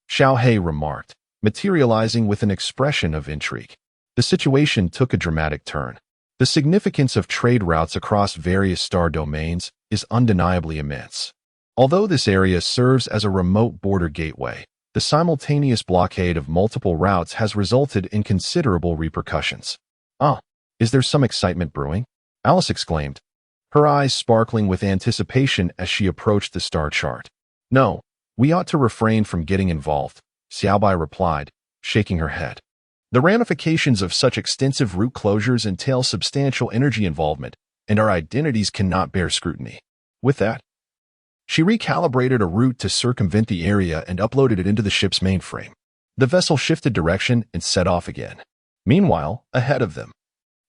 Xiaohe remarked, materializing with an expression of intrigue. The situation took a dramatic turn. The significance of trade routes across various star domains is undeniably immense. Although this area serves as a remote border gateway, the simultaneous blockade of multiple routes has resulted in considerable repercussions. "Ah, is there some excitement brewing?" Alice exclaimed, her eyes sparkling with anticipation as she approached the star chart. "No, we ought to refrain from getting involved," Xiaobai replied, shaking her head. "The ramifications of such extensive route closures entail substantial energy involvement, and our identities cannot bear scrutiny." With that, she recalibrated a route to circumvent the area and uploaded it into the ship's mainframe. The vessel shifted direction and set off again. Meanwhile, ahead of them,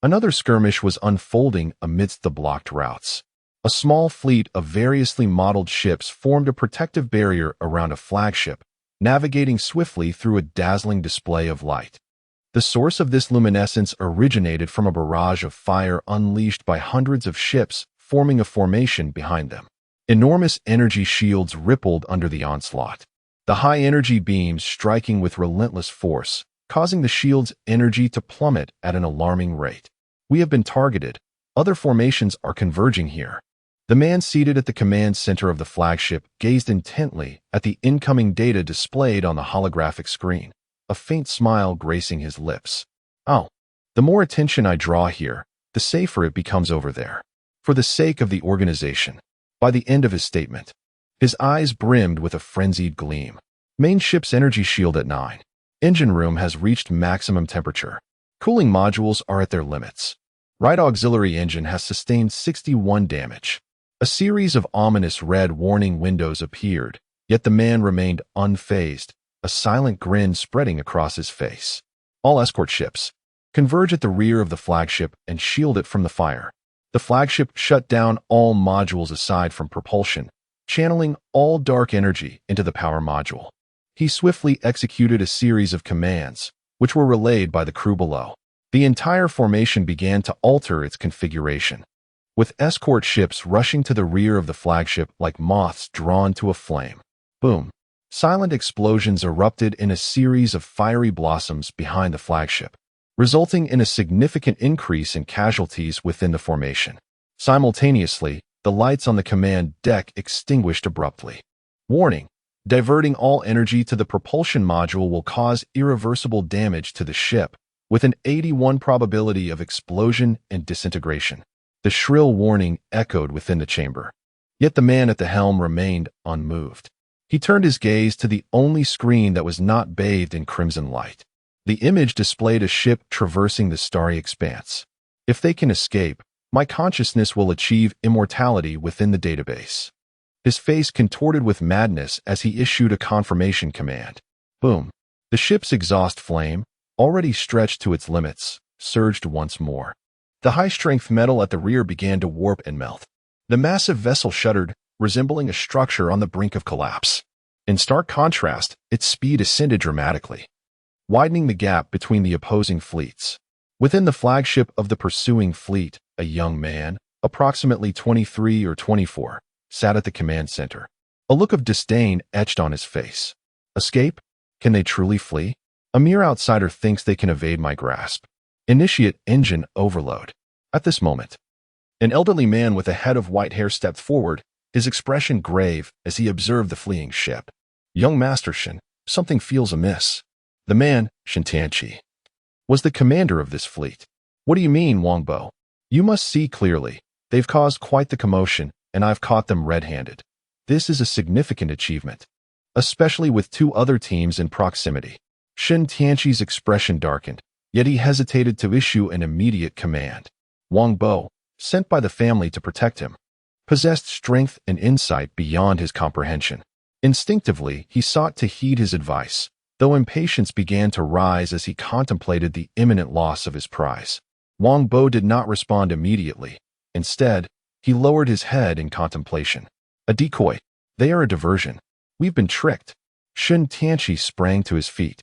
another skirmish was unfolding amidst the blocked routes. A small fleet of variously modeled ships formed a protective barrier around a flagship, navigating swiftly through a dazzling display of light. The source of this luminescence originated from a barrage of fire unleashed by hundreds of ships forming a formation behind them. Enormous energy shields rippled under the onslaught, the high-energy beams striking with relentless force, causing the shield's energy to plummet at an alarming rate. We have been targeted. Other formations are converging here. The man seated at the command center of the flagship gazed intently at the incoming data displayed on the holographic screen, a faint smile gracing his lips. Oh, the more attention I draw here, the safer it becomes over there. For the sake of the organization. By the end of his statement, his eyes brimmed with a frenzied gleam. Main ship's energy shield at 9. Engine room has reached maximum temperature. Cooling modules are at their limits. Right auxiliary engine has sustained 61 damage. A series of ominous red warning windows appeared, yet the man remained unfazed, a silent grin spreading across his face. All escort ships converge at the rear of the flagship and shield it from the fire. The flagship shut down all modules aside from propulsion, channeling all dark energy into the power module. He swiftly executed a series of commands, which were relayed by the crew below. The entire formation began to alter its configuration, with escort ships rushing to the rear of the flagship like moths drawn to a flame. Boom! Silent explosions erupted in a series of fiery blossoms behind the flagship, resulting in a significant increase in casualties within the formation. Simultaneously, the lights on the command deck extinguished abruptly. Warning: diverting all energy to the propulsion module will cause irreversible damage to the ship, with an 81% probability of explosion and disintegration. The shrill warning echoed within the chamber. Yet the man at the helm remained unmoved. He turned his gaze to the only screen that was not bathed in crimson light. The image displayed a ship traversing the starry expanse. If they can escape, my consciousness will achieve immortality within the database. His face contorted with madness as he issued a confirmation command. Boom! The ship's exhaust flame, already stretched to its limits, surged once more. The high-strength metal at the rear began to warp and melt. The massive vessel shuddered, resembling a structure on the brink of collapse. In stark contrast, its speed ascended dramatically, widening the gap between the opposing fleets. Within the flagship of the pursuing fleet, a young man, approximately 23 or 24, sat at the command center. A look of disdain etched on his face. Escape? Can they truly flee? A mere outsider thinks they can evade my grasp. Initiate engine overload. At this moment, an elderly man with a head of white hair stepped forward, his expression grave as he observed the fleeing ship. Young Master Shin, something feels amiss. The man, Shintanchi, was the commander of this fleet. What do you mean, Wangbo? You must see clearly. They've caused quite the commotion, and I've caught them red-handed. This is a significant achievement, especially with 2 other teams in proximity. Shintanchi's expression darkened, yet he hesitated to issue an immediate command. Wangbo, sent by the family to protect him, possessed strength and insight beyond his comprehension. Instinctively, he sought to heed his advice, though impatience began to rise as he contemplated the imminent loss of his prize. Wangbo did not respond immediately. Instead, he lowered his head in contemplation. A decoy. They are a diversion. We've been tricked. Shin Tianchi sprang to his feet,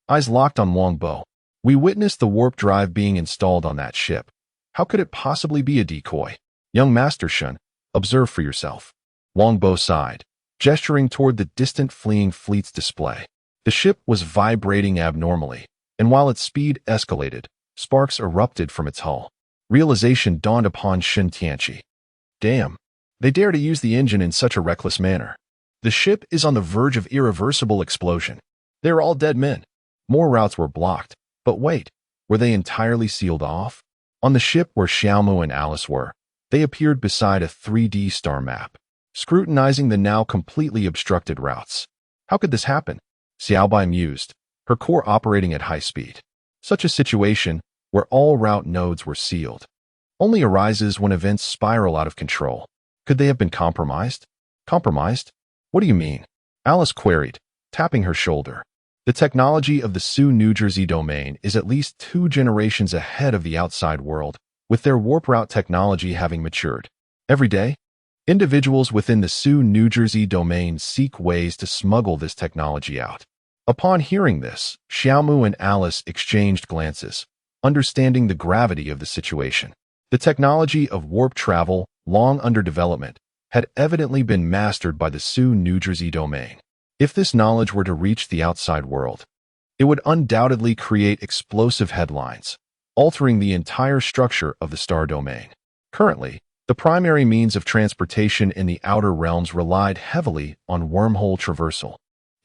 eyes locked on Wangbo. We witnessed the warp drive being installed on that ship. How could it possibly be a decoy? Young Master Shun, observe for yourself. Wangbo sighed, gesturing toward the distant fleeing fleet's display. The ship was vibrating abnormally, and while its speed escalated, sparks erupted from its hull. Realization dawned upon Shin Tianchi. Damn, they dare to use the engine in such a reckless manner. The ship is on the verge of irreversible explosion. They are all dead men. More routes were blocked. But wait, were they entirely sealed off? On the ship where Xia Mu and Alice were, they appeared beside a 3D star map, scrutinizing the now completely obstructed routes. How could this happen? Xiaobai mused, her core operating at high speed. Such a situation, where all route nodes were sealed, only arises when events spiral out of control. Could they have been compromised? Compromised? What do you mean? Alice queried, tapping her shoulder. The technology of the Sioux, New Jersey domain is at least 2 generations ahead of the outside world, with their warp route technology having matured. Every day, Individuals within the Sioux, New Jersey domain seek ways to smuggle this technology out. Upon hearing this, Xia Mu and Alice exchanged glances, understanding the gravity of the situation. The technology of warp travel, long under development, had evidently been mastered by the Sioux, New Jersey domain. If this knowledge were to reach the outside world, it would undoubtedly create explosive headlines, altering the entire structure of the star domain. Currently, the primary means of transportation in the outer realms relied heavily on wormhole traversal.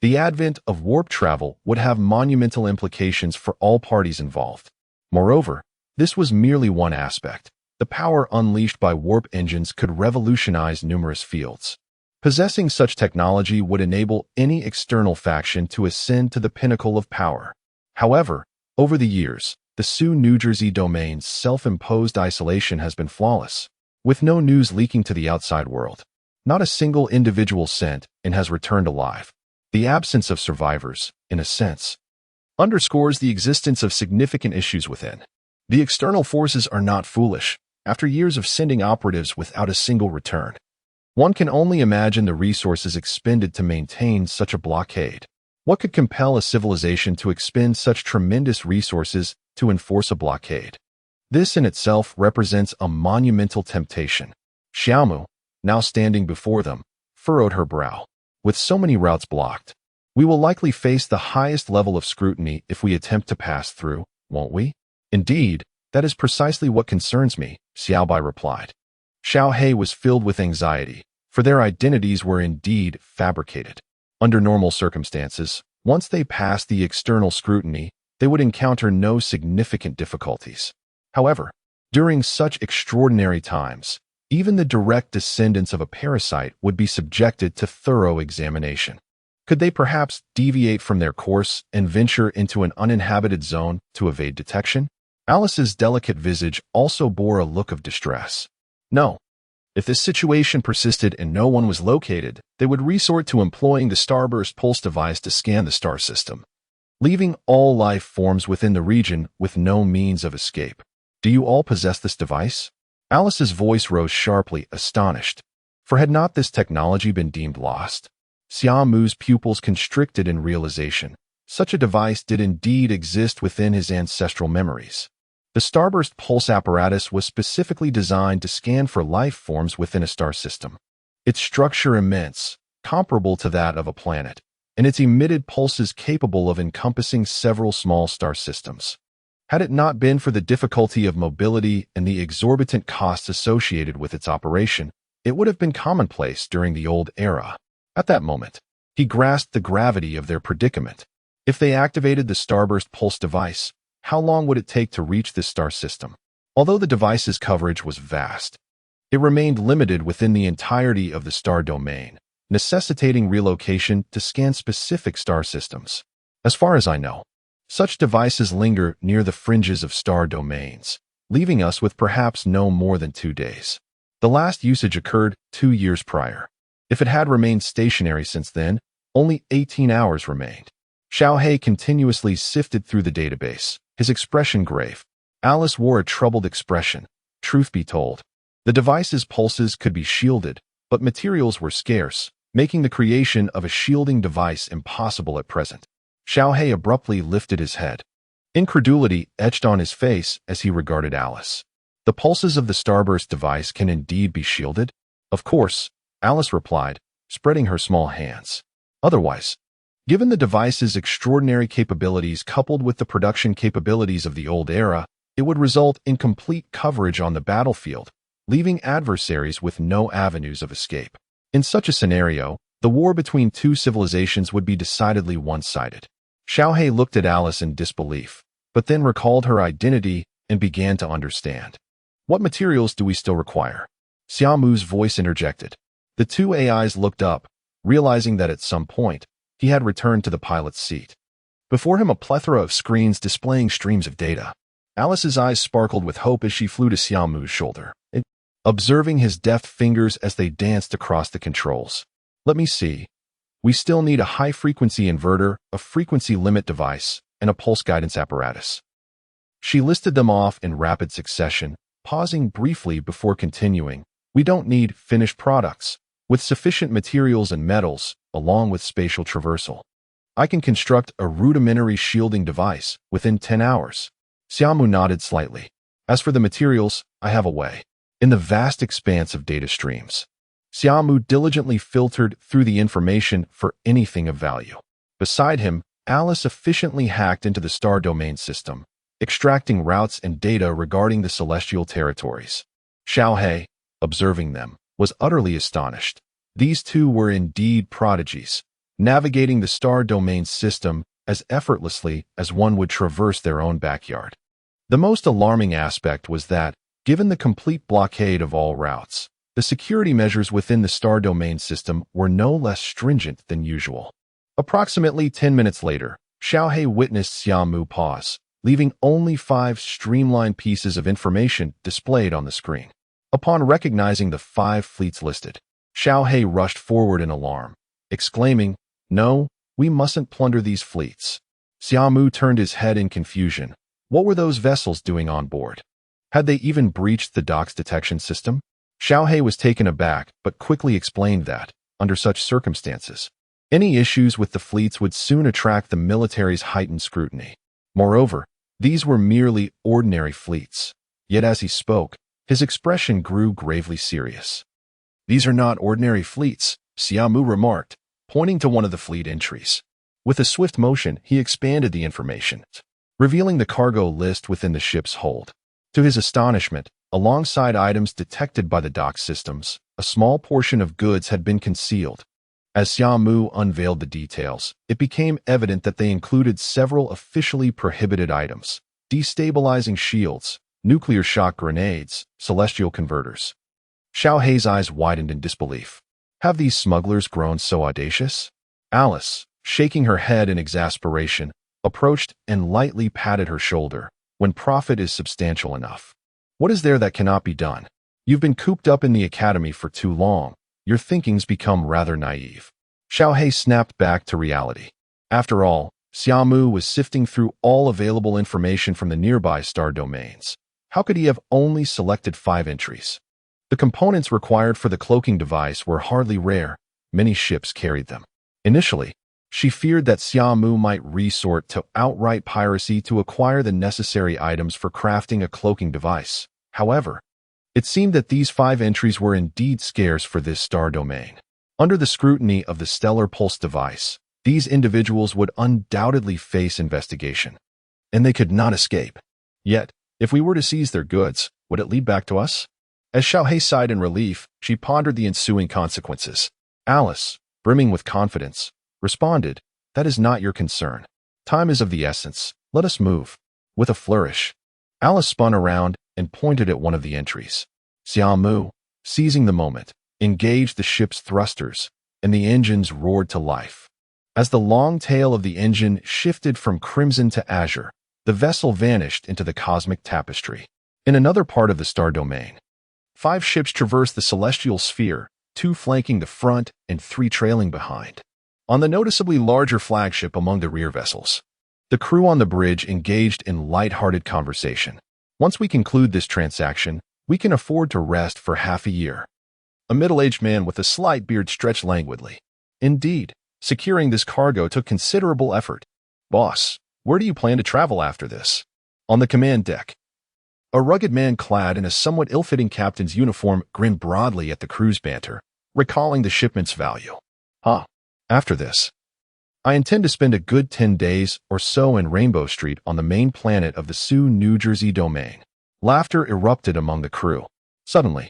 The advent of warp travel would have monumental implications for all parties involved. Moreover, this was merely one aspect. The power unleashed by warp engines could revolutionize numerous fields. Possessing such technology would enable any external faction to ascend to the pinnacle of power. However, over the years, the Sioux, New Jersey domain's self-imposed isolation has been flawless, with no news leaking to the outside world. Not a single individual sent and has returned alive. The absence of survivors, in a sense, underscores the existence of significant issues within. The external forces are not foolish. After years of sending operatives without a single return, one can only imagine the resources expended to maintain such a blockade. What could compel a civilization to expend such tremendous resources to enforce a blockade? This in itself represents a monumental temptation. Xia Mu, now standing before them, furrowed her brow. With so many routes blocked, we will likely face the highest level of scrutiny if we attempt to pass through, won't we? Indeed, that is precisely what concerns me, Xiaobai replied. Xiao He was filled with anxiety, for their identities were indeed fabricated. Under normal circumstances, once they passed the external scrutiny, they would encounter no significant difficulties. However, during such extraordinary times, even the direct descendants of a parasite would be subjected to thorough examination. Could they perhaps deviate from their course and venture into an uninhabited zone to evade detection? Alice's delicate visage also bore a look of distress. No. If this situation persisted and no one was located, they would resort to employing the starburst pulse device to scan the star system, leaving all life forms within the region with no means of escape. Do you all possess this device? Alice's voice rose sharply, astonished. For had not this technology been deemed lost? Xia Mu's pupils constricted in realization. Such a device did indeed exist within his ancestral memories. The starburst pulse apparatus was specifically designed to scan for life forms within a star system. Its structure immense, comparable to that of a planet, and its emitted pulses capable of encompassing several small star systems. Had it not been for the difficulty of mobility and the exorbitant costs associated with its operation, it would have been commonplace during the old era. At that moment, he grasped the gravity of their predicament. If they activated the starburst pulse device, how long would it take to reach this star system? Although the device's coverage was vast, it remained limited within the entirety of the star domain, necessitating relocation to scan specific star systems. As far as I know, such devices linger near the fringes of star domains, leaving us with perhaps no more than 2 days. The last usage occurred 2 years prior. If it had remained stationary since then, only 18 hours remained. Xiao He continuously sifted through the database, his expression grave. Alice wore a troubled expression. Truth be told, the device's pulses could be shielded, but materials were scarce, making the creation of a shielding device impossible at present. Xiao He abruptly lifted his head. Incredulity etched on his face as he regarded Alice. The pulses of the starburst device can indeed be shielded? Of course, Alice replied, spreading her small hands. Otherwise, given the device's extraordinary capabilities coupled with the production capabilities of the old era, it would result in complete coverage on the battlefield, leaving adversaries with no avenues of escape. In such a scenario, the war between two civilizations would be decidedly one-sided. Xiao He looked at Alice in disbelief, but then recalled her identity and began to understand. What materials do we still require? Xia Mu's voice interjected. The two AIs looked up, realizing that at some point, he had returned to the pilot's seat. Before him a plethora of screens displaying streams of data. Alice's eyes sparkled with hope as she flew to Xia Mu's shoulder, observing his deft fingers as they danced across the controls. Let me see. We still need a high-frequency inverter, a frequency limit device, and a pulse guidance apparatus. She listed them off in rapid succession, pausing briefly before continuing. We don't need finished products. With sufficient materials and metals, along with spatial traversal, I can construct a rudimentary shielding device within 10 hours. Xia Mu nodded slightly. As for the materials, I have a way. In the vast expanse of data streams, Xia Mu diligently filtered through the information for anything of value. Beside him, Alice efficiently hacked into the star domain system, extracting routes and data regarding the celestial territories. Xiaohe, observing them, was utterly astonished. These two were indeed prodigies, navigating the star domain system as effortlessly as one would traverse their own backyard. The most alarming aspect was that, given the complete blockade of all routes, the security measures within the star domain system were no less stringent than usual. Approximately 10 minutes later, Xiaohe witnessed Xia Mu pause, leaving only 5 streamlined pieces of information displayed on the screen. Upon recognizing the 5 fleets listed, Xiaohe rushed forward in alarm, exclaiming, "No, we mustn't plunder these fleets." Xia Mu turned his head in confusion. What were those vessels doing on board? Had they even breached the dock's detection system? Xiaohe was taken aback, but quickly explained that, under such circumstances, any issues with the fleets would soon attract the military's heightened scrutiny. Moreover, these were merely ordinary fleets. Yet as he spoke, his expression grew gravely serious. "These are not ordinary fleets," Xia Mu remarked, pointing to one of the fleet entries. With a swift motion, he expanded the information, revealing the cargo list within the ship's hold. To his astonishment, alongside items detected by the dock systems, a small portion of goods had been concealed. As Xia Mu unveiled the details, it became evident that they included several officially prohibited items: destabilizing shields, nuclear shock grenades, celestial converters. Xiaohe's eyes widened in disbelief. Have these smugglers grown so audacious? Alice, shaking her head in exasperation, approached and lightly patted her shoulder. When profit is substantial enough, what is there that cannot be done? You've been cooped up in the academy for too long. Your thinking's become rather naive. Xiaohe snapped back to reality. After all, Xia Mu was sifting through all available information from the nearby star domains. How could he have only selected 5 entries? The components required for the cloaking device were hardly rare. Many ships carried them. Initially, she feared that Xia Mu might resort to outright piracy to acquire the necessary items for crafting a cloaking device. However, it seemed that these 5 entries were indeed scarce for this star domain. Under the scrutiny of the stellar pulse device, these individuals would undoubtedly face investigation, and they could not escape. Yet, if we were to seize their goods, would it lead back to us? As Xiaohe sighed in relief, she pondered the ensuing consequences. Alice, brimming with confidence, responded, "That is not your concern. Time is of the essence. Let us move." With a flourish, Alice spun around and pointed at one of the entries. Xia Mu, seizing the moment, engaged the ship's thrusters, and the engines roared to life. As the long tail of the engine shifted from crimson to azure, the vessel vanished into the cosmic tapestry. In another part of the star domain, 5 ships traversed the celestial sphere, 2 flanking the front and 3 trailing behind. On the noticeably larger flagship among the rear vessels, the crew on the bridge engaged in light-hearted conversation. "Once we conclude this transaction, we can afford to rest for half a year." A middle-aged man with a slight beard stretched languidly. "Indeed, securing this cargo took considerable effort. Boss, where do you plan to travel after this?" On the command deck, a rugged man clad in a somewhat ill-fitting captain's uniform grinned broadly at the crew's banter, recalling the shipment's value. After this, I intend to spend a good 10 days or so in Rainbow Street on the main planet of the Sioux, New Jersey domain." Laughter erupted among the crew. Suddenly,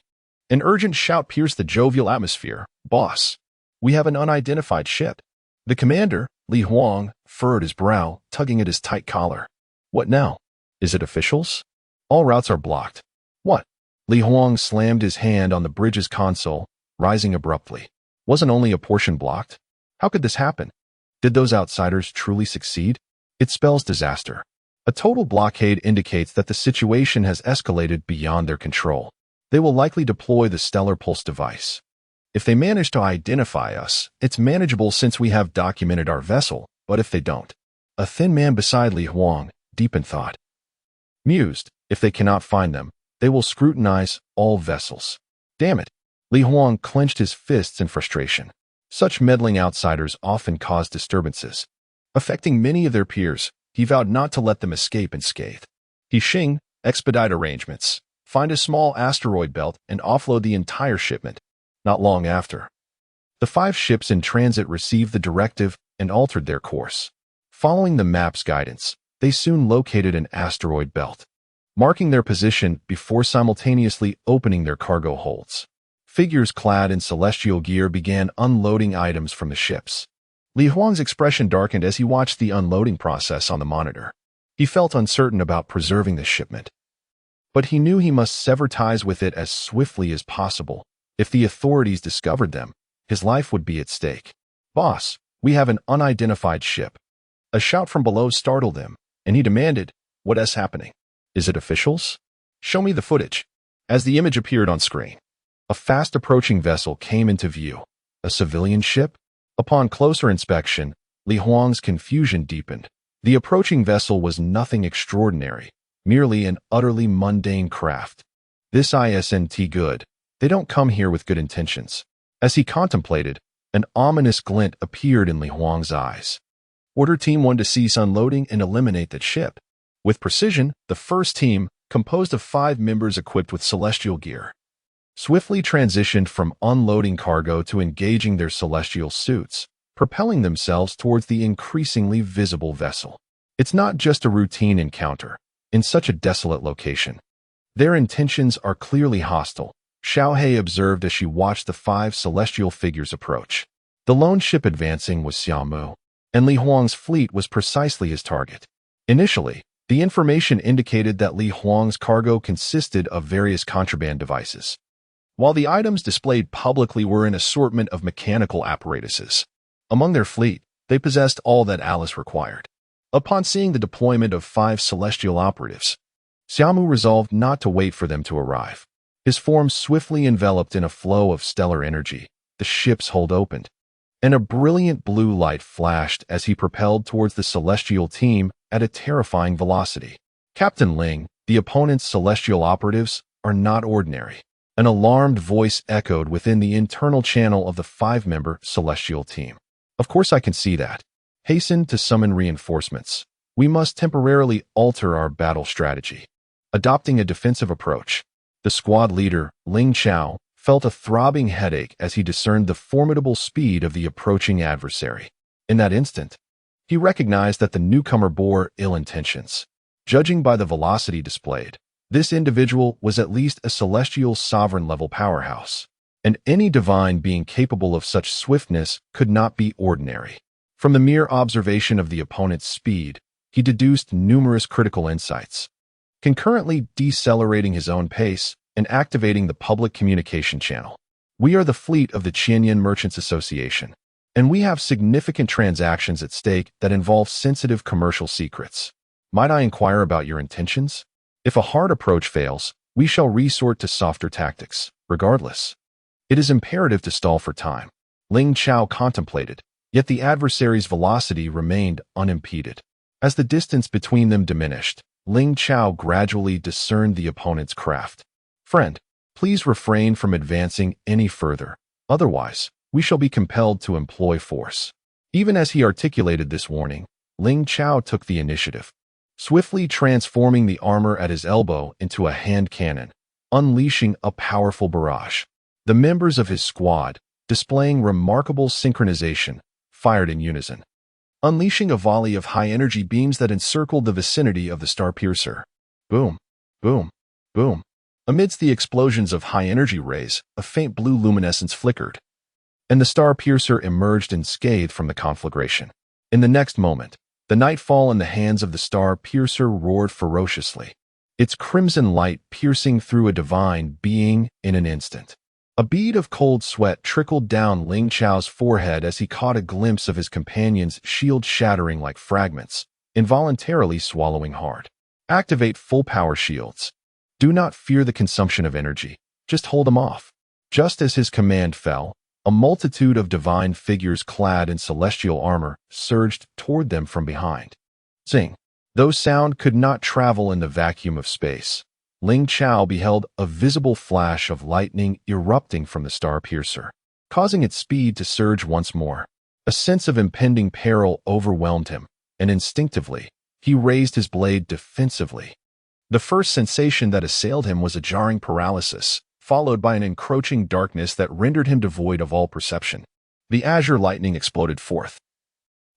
an urgent shout pierced the jovial atmosphere. "Boss, we have an unidentified ship." The commander, Li Huang, furrowed his brow, tugging at his tight collar. "What now? Is it officials? All routes are blocked." "What?" Li Huang slammed his hand on the bridge's console, rising abruptly. "Wasn't only a portion blocked? How could this happen? Did those outsiders truly succeed? It spells disaster. A total blockade indicates that the situation has escalated beyond their control. They will likely deploy the stellar pulse device. If they manage to identify us, it's manageable since we have documented our vessel, but if they don't..." A thin man beside Li Huang, deep in thought, mused, "If they cannot find them, they will scrutinize all vessels." "Damn it, Li Huang clenched his fists in frustration. Such meddling outsiders often cause disturbances. Affecting many of their peers, he vowed not to let them escape unscathed. He Xing, expedite arrangements, find a small asteroid belt and offload the entire shipment. Not long after, the 5 ships in transit received the directive and altered their course. Following the map's guidance, they soon located an asteroid belt, marking their position before simultaneously opening their cargo holds. Figures clad in celestial gear began unloading items from the ships. Li Huang's expression darkened as he watched the unloading process on the monitor. He felt uncertain about preserving the shipment, but he knew he must sever ties with it as swiftly as possible. If the authorities discovered them, his life would be at stake. "Boss, we have an unidentified ship." A shout from below startled him, and he demanded, "What is happening? Is it officials? Show me the footage." As the image appeared on screen, a fast-approaching vessel came into view. A civilian ship? Upon closer inspection, Li Huang's confusion deepened. The approaching vessel was nothing extraordinary, merely an utterly mundane craft. This isn't good. They don't come here with good intentions. As he contemplated, an ominous glint appeared in Li Huang's eyes. Order Team 1 to cease unloading and eliminate that ship. With precision, the first team, composed of 5 members equipped with celestial gear, swiftly transitioned from unloading cargo to engaging their celestial suits, propelling themselves towards the increasingly visible vessel. It's not just a routine encounter. In such a desolate location, their intentions are clearly hostile, Xiaohei observed as she watched the 5 celestial figures approach. The lone ship advancing was Xia Mu, and Li Huang's fleet was precisely his target. Initially, the information indicated that Li Huang's cargo consisted of various contraband devices, while the items displayed publicly were an assortment of mechanical apparatuses. Among their fleet, they possessed all that Alice required. Upon seeing the deployment of 5 celestial operatives, Xia Mu resolved not to wait for them to arrive. His form swiftly enveloped in a flow of stellar energy. The ship's hold opened, and a brilliant blue light flashed as he propelled towards the celestial team at a terrifying velocity. "Captain Ling, the opponent's celestial operatives are not ordinary." An alarmed voice echoed within the internal channel of the 5-member celestial team. "Of course I can see that. Hasten to summon reinforcements. We must temporarily alter our battle strategy." Adopting a defensive approach, the squad leader, Ling Chao, felt a throbbing headache as he discerned the formidable speed of the approaching adversary. In that instant, he recognized that the newcomer bore ill intentions. Judging by the velocity displayed, this individual was at least a celestial sovereign-level powerhouse, and any divine being capable of such swiftness could not be ordinary. From the mere observation of the opponent's speed, he deduced numerous critical insights, concurrently decelerating his own pace and activating the public communication channel. "We are the fleet of the Qianyan Merchants Association, and we have significant transactions at stake that involve sensitive commercial secrets. Might I inquire about your intentions? If a hard approach fails, we shall resort to softer tactics. Regardless, it is imperative to stall for time." Ling Chao contemplated, yet the adversary's velocity remained unimpeded. As the distance between them diminished, Ling Chao gradually discerned the opponent's craft. "Friend, please refrain from advancing any further. Otherwise, we shall be compelled to employ force." Even as he articulated this warning, Ling Chao took the initiative, swiftly transforming the armor at his elbow into a hand cannon, unleashing a powerful barrage. The members of his squad, displaying remarkable synchronization, fired in unison, unleashing a volley of high-energy beams that encircled the vicinity of the star piercer. Boom, boom, boom. Amidst the explosions of high-energy rays, a faint blue luminescence flickered, and the star piercer emerged unscathed from the conflagration. In the next moment, the nightfall in the hands of the star piercer roared ferociously, its crimson light piercing through a divine being in an instant. A bead of cold sweat trickled down Ling Chao's forehead as he caught a glimpse of his companion's shield shattering like fragments, involuntarily swallowing hard. "Activate full power shields. Do not fear the consumption of energy. Just hold them off." Just as his command fell, a multitude of divine figures clad in celestial armor surged toward them from behind. Zing! Though sound could not travel in the vacuum of space, Ling Chao beheld a visible flash of lightning erupting from the star piercer, causing its speed to surge once more. A sense of impending peril overwhelmed him, and instinctively, he raised his blade defensively. The first sensation that assailed him was a jarring paralysis, followed by an encroaching darkness that rendered him devoid of all perception. The azure lightning exploded forth,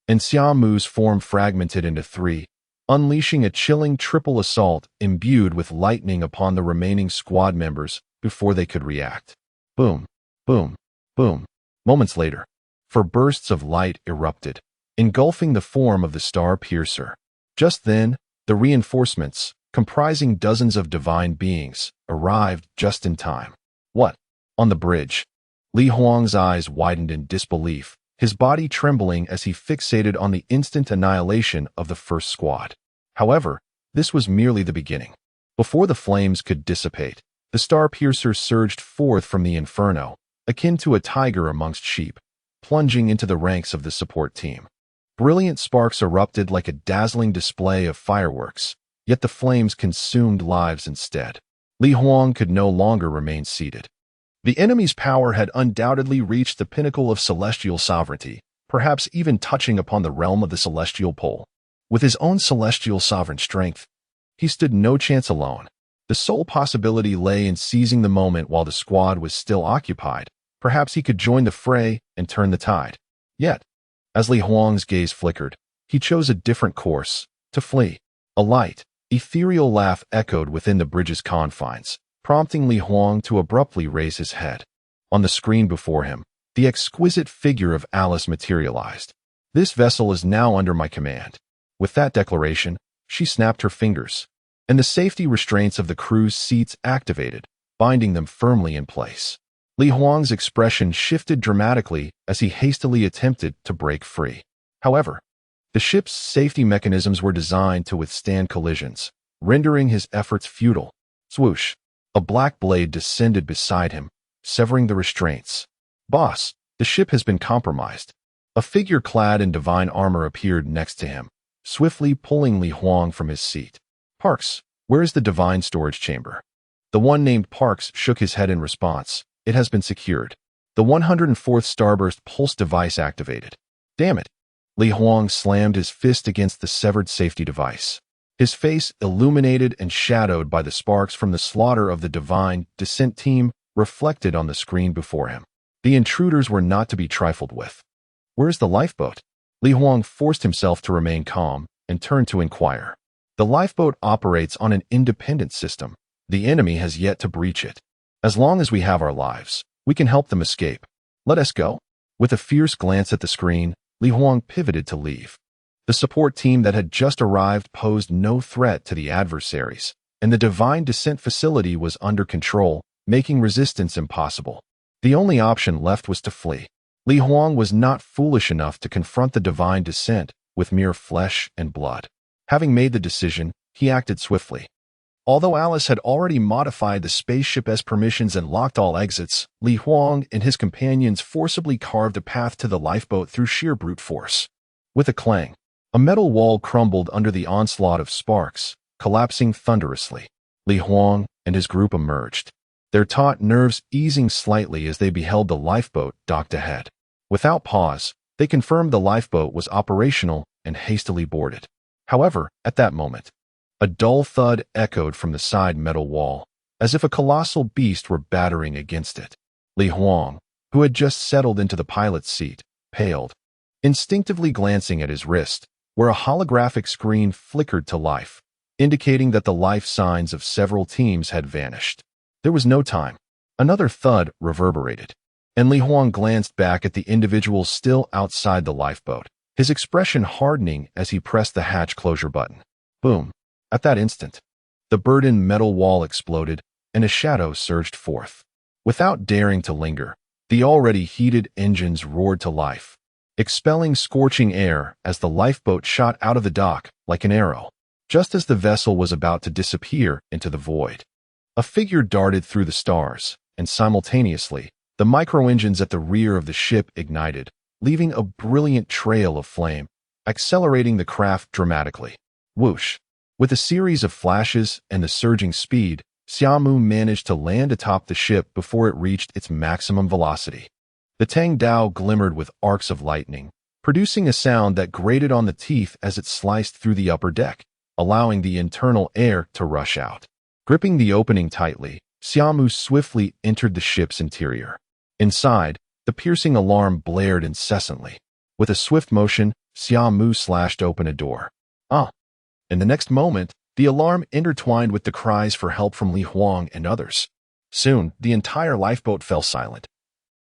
and Xia Mu's form fragmented into three, unleashing a chilling triple assault imbued with lightning upon the remaining squad members before they could react. Boom, boom, boom. Moments later, four bursts of light erupted, engulfing the form of the star piercer. Just then, the reinforcements, comprising dozens of divine beings, arrived just in time. What? On the bridge. Li Huang's eyes widened in disbelief, his body trembling as he fixated on the instant annihilation of the first squad. However, this was merely the beginning. Before the flames could dissipate, the star piercer surged forth from the inferno, akin to a tiger amongst sheep, plunging into the ranks of the support team. Brilliant sparks erupted like a dazzling display of fireworks, yet the flames consumed lives instead. Li Huang could no longer remain seated. The enemy's power had undoubtedly reached the pinnacle of celestial sovereignty, perhaps even touching upon the realm of the celestial pole. With his own celestial sovereign strength, he stood no chance alone. The sole possibility lay in seizing the moment while the squad was still occupied. Perhaps he could join the fray and turn the tide. Yet, as Li Huang's gaze flickered, he chose a different course, to flee. A light, ethereal laugh echoed within the bridge's confines, prompting Li Huang to abruptly raise his head. On the screen before him, the exquisite figure of Alice materialized. "This vessel is now under my command." With that declaration, she snapped her fingers, and the safety restraints of the crew's seats activated, binding them firmly in place. Li Huang's expression shifted dramatically as he hastily attempted to break free. However, the ship's safety mechanisms were designed to withstand collisions, rendering his efforts futile. Swoosh! A black blade descended beside him, severing the restraints. "Boss, the ship has been compromised." A figure clad in divine armor appeared next to him, swiftly pulling Li Huang from his seat. "Parks, where is the divine storage chamber?" The one named Parks shook his head in response. "It has been secured. The 104th starburst pulse device activated." "Damn it." Li Huang slammed his fist against the severed safety device, his face illuminated and shadowed by the sparks from the slaughter of the divine descent team reflected on the screen before him. The intruders were not to be trifled with. "Where is the lifeboat?" Li Huang forced himself to remain calm and turned to inquire. "The lifeboat operates on an independent system. The enemy has yet to breach it. As long as we have our lives, we can help them escape. Let us go." With a fierce glance at the screen, Li Huang pivoted to leave. The support team that had just arrived posed no threat to the adversaries, and the divine descent facility was under control, making resistance impossible. The only option left was to flee. Li Huang was not foolish enough to confront the divine descent with mere flesh and blood. Having made the decision, he acted swiftly. Although Alice had already modified the spaceship's permissions and locked all exits, Li Huang and his companions forcibly carved a path to the lifeboat through sheer brute force. With a clang, a metal wall crumbled under the onslaught of sparks, collapsing thunderously. Li Huang and his group emerged, their taut nerves easing slightly as they beheld the lifeboat docked ahead. Without pause, they confirmed the lifeboat was operational and hastily boarded. However, at that moment, a dull thud echoed from the side metal wall, as if a colossal beast were battering against it. Li Huang, who had just settled into the pilot's seat, paled, instinctively glancing at his wrist, where a holographic screen flickered to life, indicating that the life signs of several teams had vanished. There was no time. Another thud reverberated, and Li Huang glanced back at the individual still outside the lifeboat, his expression hardening as he pressed the hatch closure button. Boom. At that instant, the burdened metal wall exploded, and a shadow surged forth. Without daring to linger, the already heated engines roared to life, expelling scorching air as the lifeboat shot out of the dock like an arrow. Just as the vessel was about to disappear into the void, a figure darted through the stars, and simultaneously, the micro-engines at the rear of the ship ignited, leaving a brilliant trail of flame, accelerating the craft dramatically. Whoosh! With a series of flashes and the surging speed, Xia Mu managed to land atop the ship before it reached its maximum velocity. The Tang Dao glimmered with arcs of lightning, producing a sound that grated on the teeth as it sliced through the upper deck, allowing the internal air to rush out. Gripping the opening tightly, Xia Mu swiftly entered the ship's interior. Inside, the piercing alarm blared incessantly. With a swift motion, Xia Mu slashed open a door. In the next moment, the alarm intertwined with the cries for help from Li Huang and others. Soon, the entire lifeboat fell silent,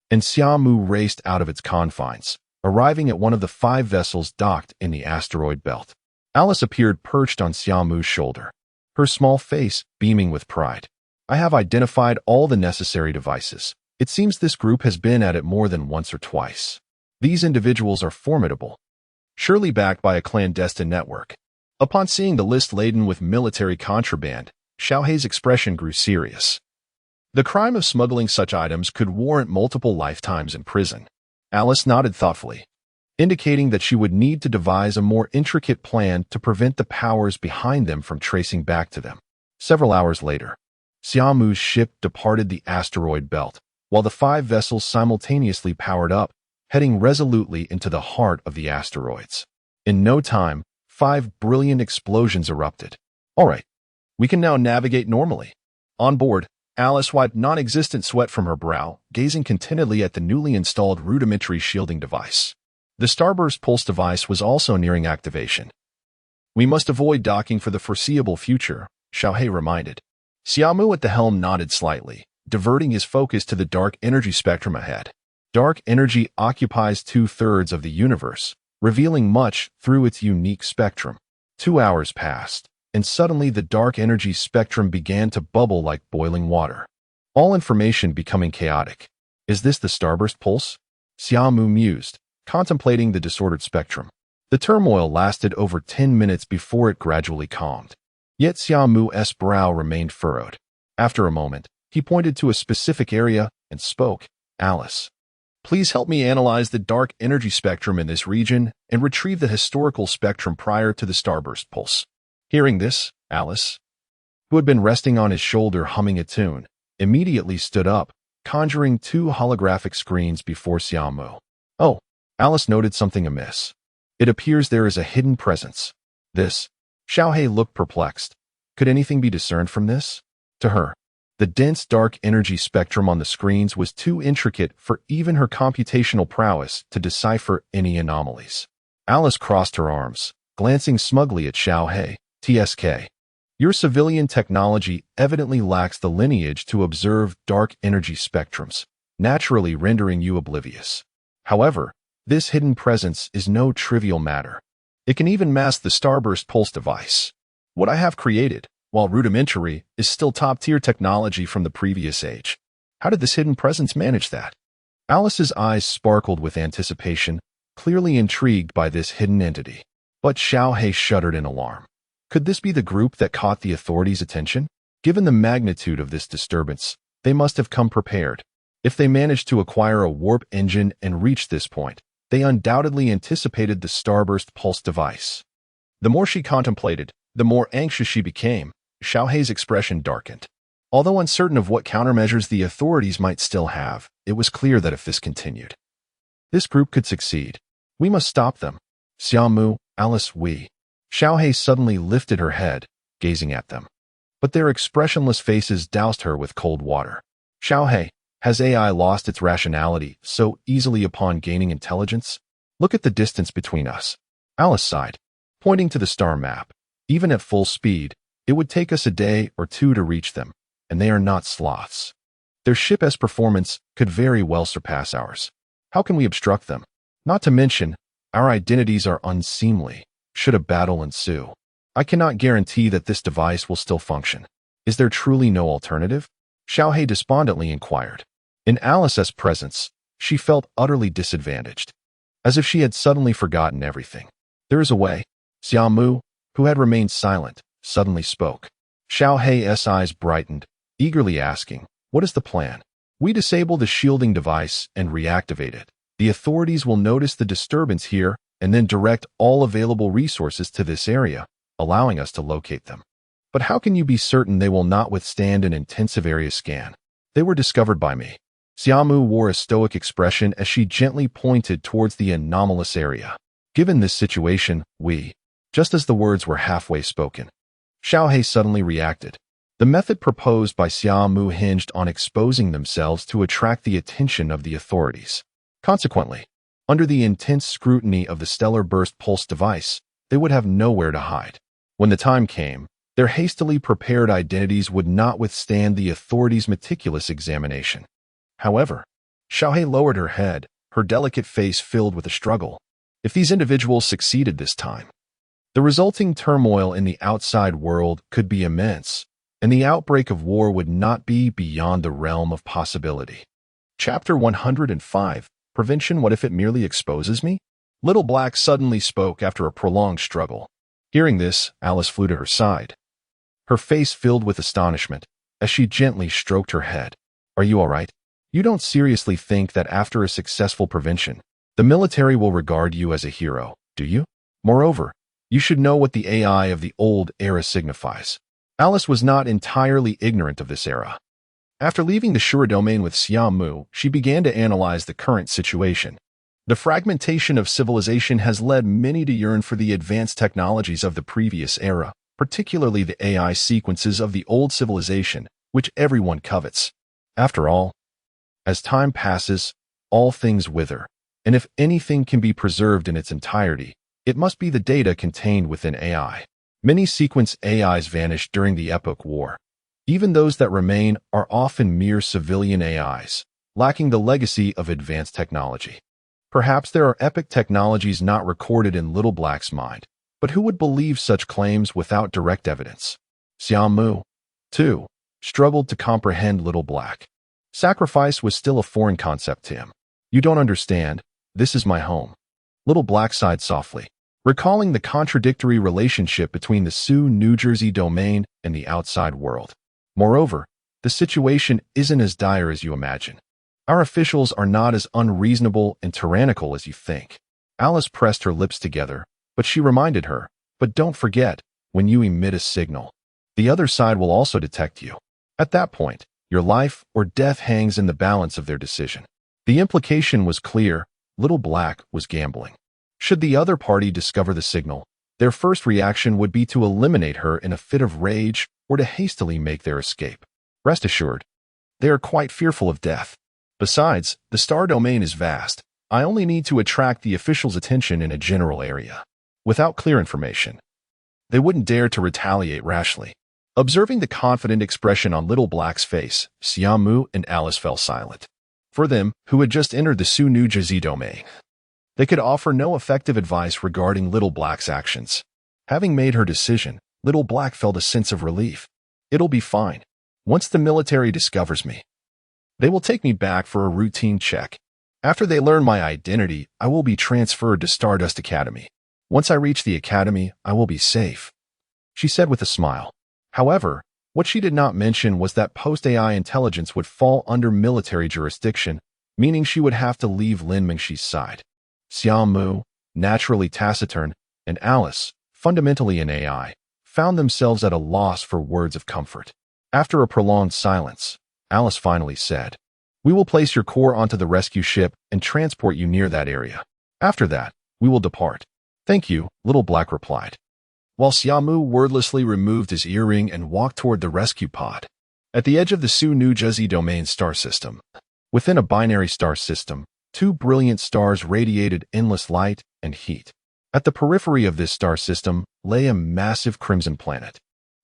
and Xia Mu raced out of its confines, arriving at one of the 5 vessels docked in the asteroid belt. Alice appeared perched on Xia Mu's shoulder, her small face beaming with pride. I have identified all the necessary devices. It seems this group has been at it more than once or twice. These individuals are formidable, surely backed by a clandestine network. Upon seeing the list laden with military contraband, Xiaohei's expression grew serious. The crime of smuggling such items could warrant multiple lifetimes in prison. Alice nodded thoughtfully, indicating that she would need to devise a more intricate plan to prevent the powers behind them from tracing back to them. Several hours later, Xia Mu's ship departed the asteroid belt, while the 5 vessels simultaneously powered up, heading resolutely into the heart of the asteroids. In no time, 5 brilliant explosions erupted. All right, we can now navigate normally. On board, Alice wiped non-existent sweat from her brow, gazing contentedly at the newly installed rudimentary shielding device. The Starburst Pulse device was also nearing activation. We must avoid docking for the foreseeable future, Xiaohei reminded. Xia Mu at the helm nodded slightly, diverting his focus to the dark energy spectrum ahead. Dark energy occupies 2/3 of the universe, revealing much through its unique spectrum. 2 hours passed, and suddenly the dark energy spectrum began to bubble like boiling water. All information becoming chaotic. Is this the Starburst Pulse? Xia Mu mused, contemplating the disordered spectrum. The turmoil lasted over 10 minutes before it gradually calmed. Yet Xia Mu's brow remained furrowed. After a moment, he pointed to a specific area and spoke. Alice, please help me analyze the dark energy spectrum in this region and retrieve the historical spectrum prior to the Starburst Pulse. Hearing this, Alice, who had been resting on his shoulder humming a tune, immediately stood up, conjuring 2 holographic screens before Xia Mu. Oh, Alice noted something amiss. It appears there is a hidden presence. This. Xiaohei looked perplexed. Could anything be discerned from this? To her, the dense dark energy spectrum on the screens was too intricate for even her computational prowess to decipher any anomalies. Alice crossed her arms, glancing smugly at Xiaohei. TSK. Your civilian technology evidently lacks the lineage to observe dark energy spectrums, naturally rendering you oblivious. However, this hidden presence is no trivial matter. It can even mask the Starburst Pulse device. What I have created, while rudimentary, is still top-tier technology from the previous age. How did this hidden presence manage that? Alice's eyes sparkled with anticipation, clearly intrigued by this hidden entity. But Xiaohei shuddered in alarm. Could this be the group that caught the authorities' attention? Given the magnitude of this disturbance, they must have come prepared. If they managed to acquire a warp engine and reach this point, they undoubtedly anticipated the Starburst Pulse device. The more she contemplated, the more anxious she became. Xiaohei's expression darkened. Although uncertain of what countermeasures the authorities might still have, it was clear that if this continued, this group could succeed. We must stop them. Xia Mu, Alice, we. Xiaohei suddenly lifted her head, gazing at them. But their expressionless faces doused her with cold water. Xiaohei, has AI lost its rationality so easily upon gaining intelligence? Look at the distance between us. Alice sighed, pointing to the star map. Even at full speed, it would take us a day or 2 to reach them, and they are not sloths. Their ship's performance could very well surpass ours. How can we obstruct them? Not to mention, our identities are unseemly, should a battle ensue. I cannot guarantee that this device will still function. Is there truly no alternative? Xiaohei despondently inquired. In Alice's presence, she felt utterly disadvantaged, as if she had suddenly forgotten everything. There is a way. Xia Mu, who had remained silent, suddenly spoke. Xiaohei's eyes brightened, eagerly asking, what is the plan? We disable the shielding device and reactivate it. The authorities will notice the disturbance here and then direct all available resources to this area, allowing us to locate them. But how can you be certain they will not withstand an intensive area scan? They were discovered by me. Xia Mu wore a stoic expression as she gently pointed towards the anomalous area. Given this situation, just as the words were halfway spoken, Xiaohe suddenly reacted. The method proposed by Xia Mu hinged on exposing themselves to attract the attention of the authorities. Consequently, under the intense scrutiny of the stellar burst pulse device, they would have nowhere to hide. When the time came, their hastily prepared identities would not withstand the authorities' meticulous examination. However, Xiaohe lowered her head, her delicate face filled with a struggle. If these individuals succeeded this time, the resulting turmoil in the outside world could be immense, and the outbreak of war would not be beyond the realm of possibility. Chapter 105, Prevention. What if it merely exposes me? Little Black suddenly spoke after a prolonged struggle. Hearing this, Alice flew to her side, her face filled with astonishment, as she gently stroked her head. Are you all right? You don't seriously think that after a successful prevention, the military will regard you as a hero, do you? Moreover, you should know what the AI of the old era signifies. Alice was not entirely ignorant of this era. After leaving the Shura domain with Xia Mu, she began to analyze the current situation. The fragmentation of civilization has led many to yearn for the advanced technologies of the previous era, particularly the AI sequences of the old civilization, which everyone covets. After all, as time passes, all things wither, and if anything can be preserved in its entirety, it must be the data contained within AI. Many sequence AIs vanished during the Epoch War. Even those that remain are often mere civilian AIs, lacking the legacy of advanced technology. Perhaps there are epic technologies not recorded in Little Black's mind, but who would believe such claims without direct evidence? Xia Mu, too, struggled to comprehend Little Black. Sacrifice was still a foreign concept to him. You don't understand. This is my home. Little Black sighed softly, recalling the contradictory relationship between the Sioux, New Jersey domain and the outside world. Moreover, the situation isn't as dire as you imagine. Our officials are not as unreasonable and tyrannical as you think. Alice pressed her lips together, but she reminded her, but don't forget, when you emit a signal, the other side will also detect you. At that point, your life or death hangs in the balance of their decision. The implication was clear. Little Black was gambling. Should the other party discover the signal, their first reaction would be to eliminate her in a fit of rage or to hastily make their escape. Rest assured, they are quite fearful of death. Besides, the star domain is vast. I only need to attract the officials' attention in a general area. Without clear information, they wouldn't dare to retaliate rashly. Observing the confident expression on Little Black's face, Xia Mu and Alice fell silent. For them, who had just entered the Sioux New Jersey domain, they could offer no effective advice regarding Little Black's actions. Having made her decision, Little Black felt a sense of relief. It'll be fine. Once the military discovers me, they will take me back for a routine check. After they learn my identity, I will be transferred to Stardust Academy. Once I reach the academy, I will be safe, she said with a smile. However, what she did not mention was that post-AI intelligence would fall under military jurisdiction, meaning she would have to leave Lin Mingxi's side. Xia Mu, naturally taciturn, and Alice, fundamentally an AI, found themselves at a loss for words of comfort. After a prolonged silence, Alice finally said, "We will place your core onto the rescue ship and transport you near that area. After that, we will depart." "Thank you," Little Black replied, while Xia Mu wordlessly removed his earring and walked toward the rescue pod. At the edge of the Sioux New Jersey domain star system, within a binary star system, two brilliant stars radiated endless light and heat. At the periphery of this star system lay a massive crimson planet.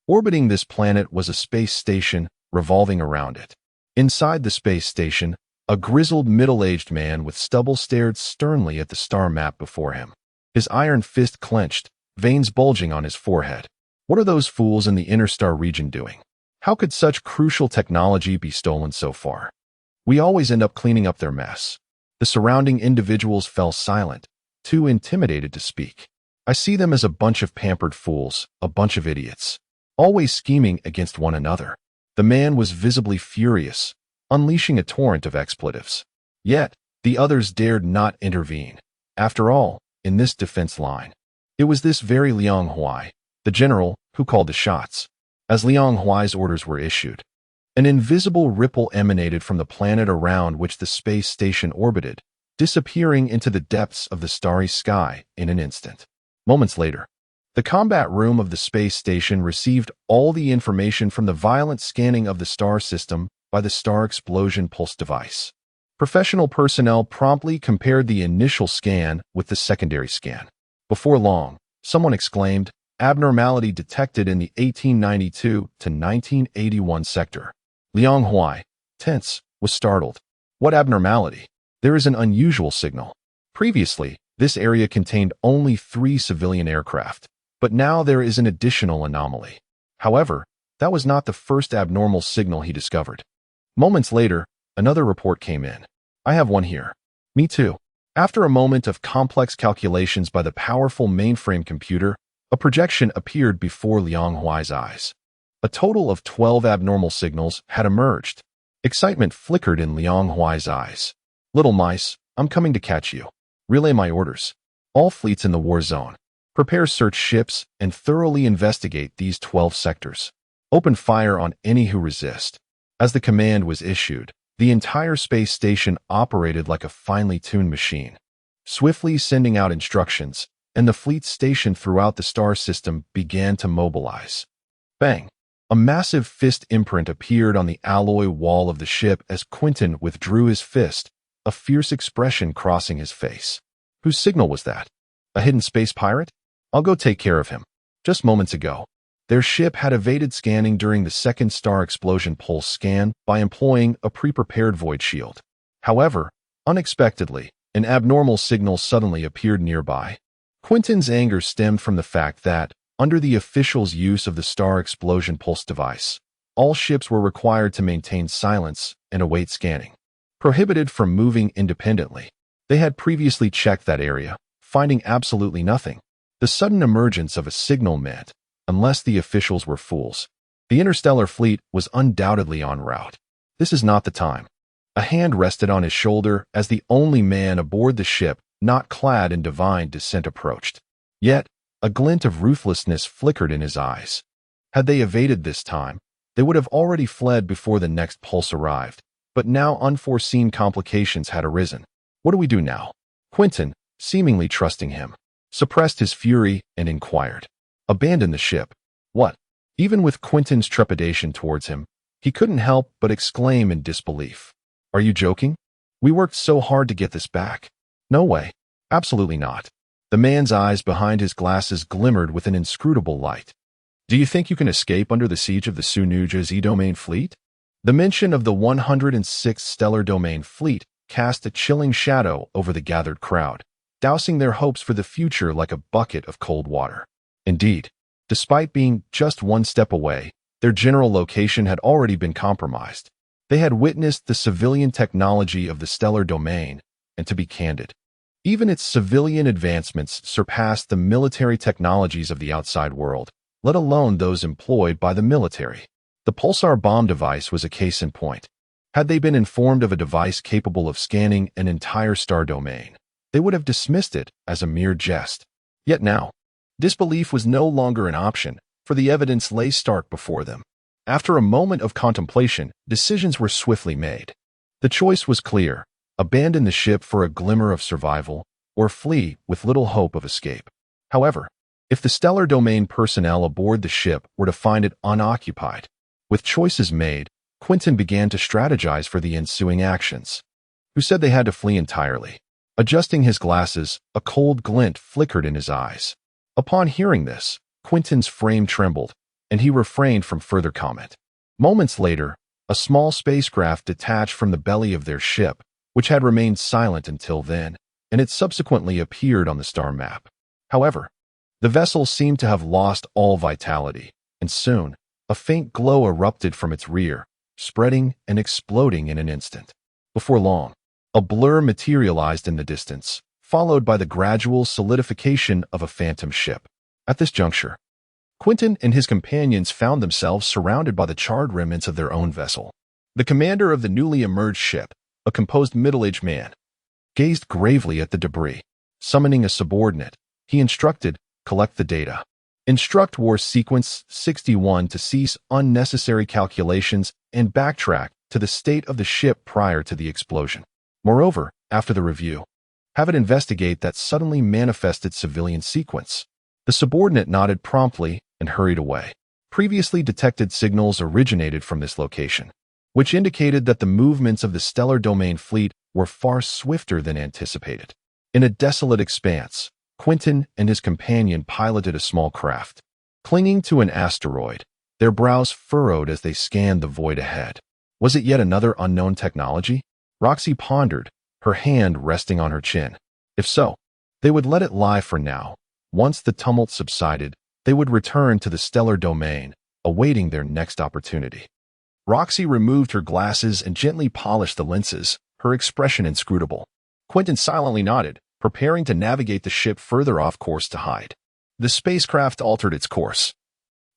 Orbiting this planet was a space station revolving around it. Inside the space station, a grizzled middle-aged man with stubble stared sternly at the star map before him. His iron fist clenched, veins bulging on his forehead. What are those fools in the interstar region doing? How could such crucial technology be stolen so far? We always end up cleaning up their mess. The surrounding individuals fell silent, too intimidated to speak. I see them as a bunch of pampered fools, a bunch of idiots, always scheming against one another. The man was visibly furious, unleashing a torrent of expletives. Yet, the others dared not intervene. After all, in this defense line, it was this very Liang Huai, the general, who called the shots. as Liang Huai's orders were issued. An invisible ripple emanated from the planet around which the space station orbited, disappearing into the depths of the starry sky in an instant. Moments later, the combat room of the space station received all the information from the violent scanning of the star system by the star explosion pulse device. Professional personnel promptly compared the initial scan with the secondary scan. Before long, someone exclaimed, "Abnormality detected in the 1892 to 1981 sector." Liang Huai, tense, was startled. "What abnormality? There is an unusual signal." Previously, this area contained only 3 civilian aircraft, but now there is an additional anomaly. However, that was not the first abnormal signal he discovered. Moments later, another report came in. "I have one here." "Me too." After a moment of complex calculations by the powerful mainframe computer, a projection appeared before Liang Huai's eyes. A total of 12 abnormal signals had emerged. Excitement flickered in Liang Huai's eyes. "Little mice, I'm coming to catch you. Relay my orders. All fleets in the war zone. Prepare search ships and thoroughly investigate these 12 sectors. Open fire on any who resist." As the command was issued, the entire space station operated like a finely tuned machine, swiftly sending out instructions, and the fleets stationed throughout the star system began to mobilize. Bang! A massive fist imprint appeared on the alloy wall of the ship as Quentin withdrew his fist, a fierce expression crossing his face. Whose signal was that? A hidden space pirate? I'll go take care of him. Just moments ago, their ship had evaded scanning during the second star explosion pulse scan by employing a pre-prepared void shield. However, unexpectedly, an abnormal signal suddenly appeared nearby. Quentin's anger stemmed from the fact that, under the official's use of the star explosion pulse device, all ships were required to maintain silence and await scanning, prohibited from moving independently. They had previously checked that area, finding absolutely nothing. The sudden emergence of a signal meant, unless the officials were fools, the interstellar fleet was undoubtedly en route. This is not the time. A hand rested on his shoulder as the only man aboard the ship not clad in divine descent approached. Yet, a glint of ruthlessness flickered in his eyes. Had they evaded this time, they would have already fled before the next pulse arrived, but now unforeseen complications had arisen. "What do we do now?" Quentin, seemingly trusting him, suppressed his fury and inquired. "Abandon the ship." "What?" Even with Quentin's trepidation towards him, he couldn't help but exclaim in disbelief. "Are you joking? We worked so hard to get this back." "No way. Absolutely not." The man's eyes behind his glasses glimmered with an inscrutable light. "Do you think you can escape under the siege of the Sunuja Z-Domain fleet?" The mention of the 106th Stellar Domain fleet cast a chilling shadow over the gathered crowd, dousing their hopes for the future like a bucket of cold water. Indeed, despite being just one step away, their general location had already been compromised. They had witnessed the civilian technology of the stellar domain, and to be candid, even its civilian advancements surpassed the military technologies of the outside world, let alone those employed by the military. The pulsar bomb device was a case in point. Had they been informed of a device capable of scanning an entire star domain, they would have dismissed it as a mere jest. Yet now, disbelief was no longer an option, for the evidence lay stark before them. After a moment of contemplation, decisions were swiftly made. The choice was clear: abandon the ship for a glimmer of survival, or flee with little hope of escape. However, if the stellar domain personnel aboard the ship were to find it unoccupied, with choices made, Quentin began to strategize for the ensuing actions. Who said they had to flee entirely? Adjusting his glasses, a cold glint flickered in his eyes. Upon hearing this, Quentin's frame trembled, and he refrained from further comment. Moments later, a small spacecraft detached from the belly of their ship, which had remained silent until then, and it subsequently appeared on the star map. However, the vessel seemed to have lost all vitality, and soon, a faint glow erupted from its rear, spreading and exploding in an instant. Before long, a blur materialized in the distance, followed by the gradual solidification of a phantom ship. At this juncture, Quentin and his companions found themselves surrounded by the charred remnants of their own vessel. The commander of the newly emerged ship, a composed middle-aged man, gazed gravely at the debris. Summoning a subordinate, he instructed, "Collect the data." Instruct War Sequence 61 to cease unnecessary calculations and backtrack to the state of the ship prior to the explosion. Moreover, after the review, have it investigate that suddenly manifested civilian sequence. The subordinate nodded promptly and hurried away. Previously detected signals originated from this location, which indicated that the movements of the stellar domain fleet were far swifter than anticipated. In a desolate expanse, Quentin and his companion piloted a small craft. Clinging to an asteroid, their brows furrowed as they scanned the void ahead. Was it yet another unknown technology? Roxy pondered, her hand resting on her chin. If so, they would let it lie for now. Once the tumult subsided, they would return to the stellar domain, awaiting their next opportunity. Roxy removed her glasses and gently polished the lenses, her expression inscrutable. Quentin silently nodded, preparing to navigate the ship further off course to hide. The spacecraft altered its course,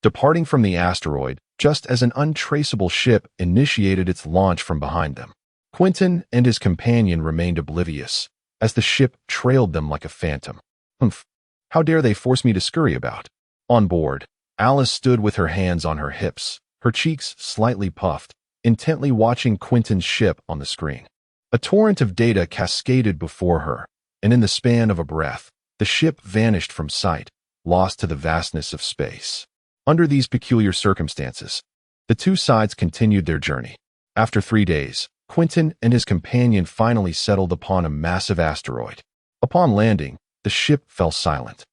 departing from the asteroid just as an untraceable ship initiated its launch from behind them. Quentin and his companion remained oblivious, as the ship trailed them like a phantom. Humph! How dare they force me to scurry about? On board, Alice stood with her hands on her hips, her cheeks slightly puffed, intently watching Quentin's ship on the screen. A torrent of data cascaded before her, and in the span of a breath, the ship vanished from sight, lost to the vastness of space. Under these peculiar circumstances, the two sides continued their journey. After 3 days, Quentin and his companion finally settled upon a massive asteroid. Upon landing, the ship fell silent,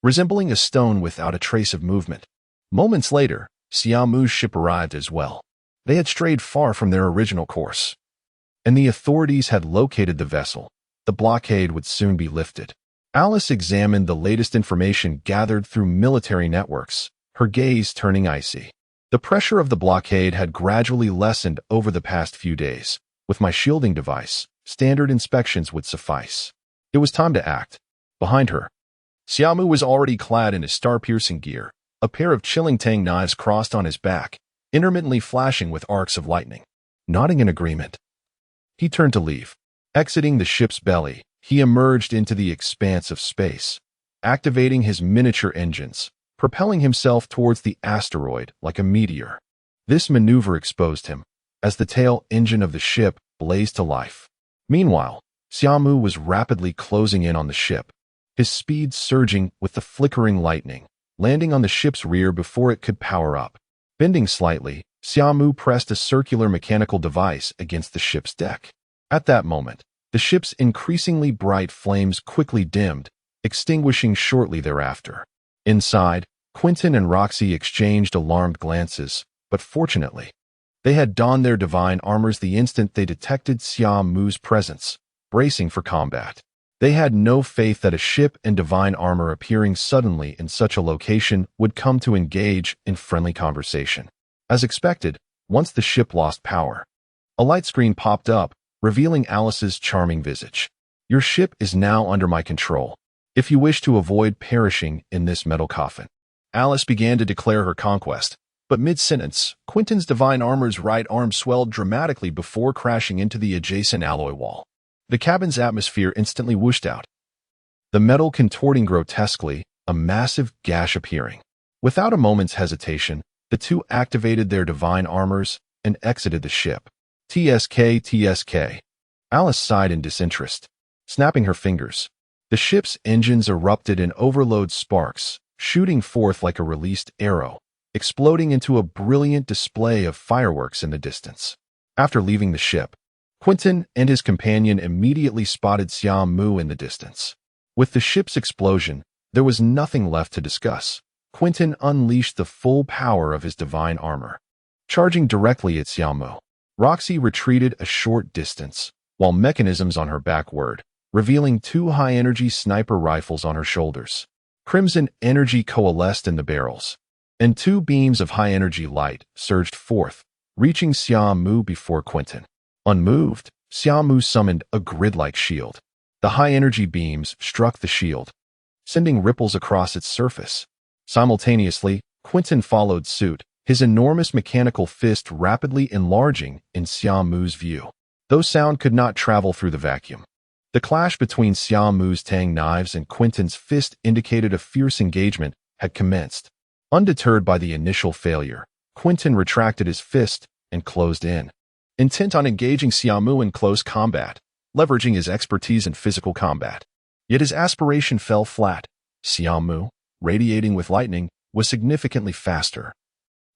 resembling a stone without a trace of movement. Moments later, Xia Mu's ship arrived as well. They had strayed far from their original course, and the authorities had located the vessel. The blockade would soon be lifted. Alice examined the latest information gathered through military networks, her gaze turning icy. The pressure of the blockade had gradually lessened over the past few days. With my shielding device, standard inspections would suffice. It was time to act. Behind her, Xia Mu was already clad in his star-piercing gear, a pair of chilling tang knives crossed on his back, intermittently flashing with arcs of lightning. Nodding in agreement, he turned to leave. Exiting the ship's belly, he emerged into the expanse of space, activating his miniature engines, propelling himself towards the asteroid like a meteor. This maneuver exposed him, as the tail engine of the ship blazed to life. Meanwhile, Xia Mu was rapidly closing in on the ship, his speed surging with the flickering lightning, landing on the ship's rear before it could power up. Bending slightly, Xia Mu pressed a circular mechanical device against the ship's deck. At that moment, the ship's increasingly bright flames quickly dimmed, extinguishing shortly thereafter. Inside, Quentin and Roxy exchanged alarmed glances, but fortunately, they had donned their divine armors the instant they detected Xia Mu's presence, bracing for combat. They had no faith that a ship in divine armor appearing suddenly in such a location would come to engage in friendly conversation. As expected, once the ship lost power, a light screen popped up, revealing Alice's charming visage. Your ship is now under my control, if you wish to avoid perishing in this metal coffin. Alice began to declare her conquest, but mid-sentence, Quentin's divine armor's right arm swelled dramatically before crashing into the adjacent alloy wall. The cabin's atmosphere instantly whooshed out, the metal contorting grotesquely, a massive gash appearing. Without a moment's hesitation, the two activated their divine armors and exited the ship. TSK, TSK. Alice sighed in disinterest, snapping her fingers. The ship's engines erupted in overload sparks, shooting forth like a released arrow, exploding into a brilliant display of fireworks in the distance. After leaving the ship, Quentin and his companion immediately spotted Xia Mu in the distance. With the ship's explosion, there was nothing left to discuss. Quentin unleashed the full power of his divine armor, charging directly at Xia Mu. Roxy retreated a short distance, while mechanisms on her back whirred, revealing 2 high-energy sniper rifles on her shoulders. Crimson energy coalesced in the barrels, and 2 beams of high-energy light surged forth, reaching Xia Mu before Quentin. Unmoved, Xia Mu summoned a grid-like shield. The high-energy beams struck the shield, sending ripples across its surface. Simultaneously, Quentin followed suit, his enormous mechanical fist rapidly enlarging in Xia Mu's view. Though sound could not travel through the vacuum, the clash between Xia Mu's tang knives and Quentin's fist indicated a fierce engagement had commenced. Undeterred by the initial failure, Quentin retracted his fist and closed in, intent on engaging Xia Mu in close combat, leveraging his expertise in physical combat. Yet his aspiration fell flat. Xia Mu, radiating with lightning, was significantly faster.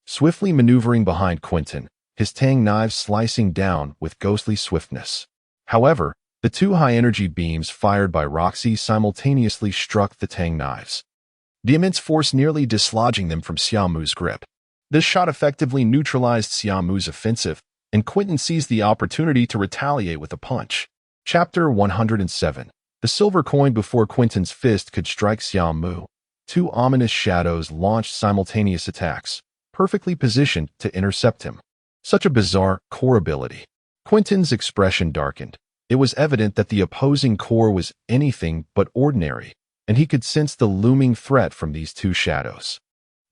Swiftly maneuvering behind Quentin, his tang knives slicing down with ghostly swiftness. However, the two high-energy beams fired by Roxy simultaneously struck the tang knives, the immense force nearly dislodging them from Xia Mu's grip. This shot effectively neutralized Xia Mu's offensive, and Quentin seized the opportunity to retaliate with a punch. Chapter 107. The silver coin before Quentin's fist could strike Xia Mu. Two ominous shadows launched simultaneous attacks, perfectly positioned to intercept him. Such a bizarre core ability. Quentin's expression darkened. It was evident that the opposing core was anything but ordinary, and he could sense the looming threat from these two shadows.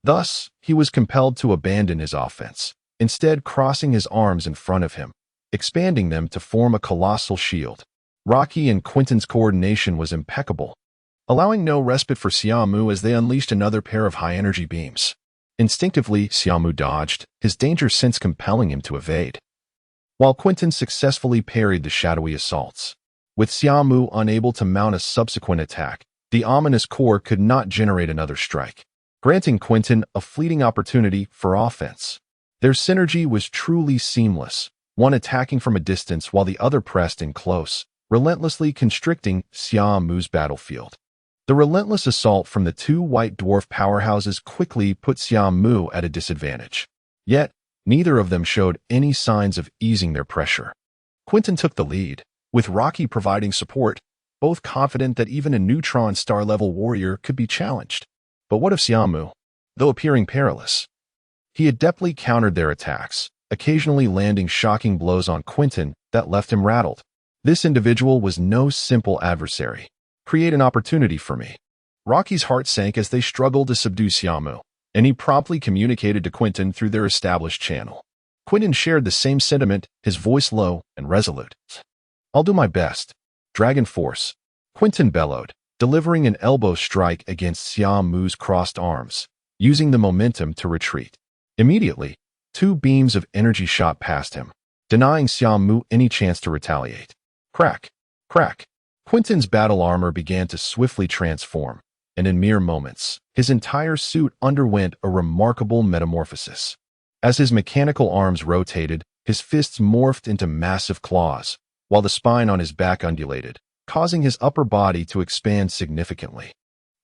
Thus, he was compelled to abandon his offense, instead crossing his arms in front of him, expanding them to form a colossal shield. Rocky and Quentin's coordination was impeccable, allowing no respite for Xia Mu as they unleashed another pair of high-energy beams. Instinctively, Xia Mu dodged, his danger sense compelling him to evade, while Quentin successfully parried the shadowy assaults. With Xia Mu unable to mount a subsequent attack, the ominous core could not generate another strike, granting Quentin a fleeting opportunity for offense. Their synergy was truly seamless, one attacking from a distance while the other pressed in close, relentlessly constricting Xia Mu's battlefield. The relentless assault from the two white dwarf powerhouses quickly put Xia Mu at a disadvantage. Yet, neither of them showed any signs of easing their pressure. Quentin took the lead, with Rocky providing support, both confident that even a neutron star-level warrior could be challenged. But what of Xia Mu? Though appearing perilous, he adeptly countered their attacks, occasionally landing shocking blows on Quentin that left him rattled. This individual was no simple adversary. Create an opportunity for me. Rocky's heart sank as they struggled to subdue Xia Mu, and he promptly communicated to Quentin through their established channel. Quentin shared the same sentiment, his voice low and resolute. I'll do my best. Dragon Force. Quentin bellowed, delivering an elbow strike against Xia Mu's crossed arms, using the momentum to retreat. Immediately, two beams of energy shot past him, denying Xia Mu any chance to retaliate. Crack! Crack! Quentin's battle armor began to swiftly transform, and in mere moments, his entire suit underwent a remarkable metamorphosis. As his mechanical arms rotated, his fists morphed into massive claws, while the spine on his back undulated, causing his upper body to expand significantly,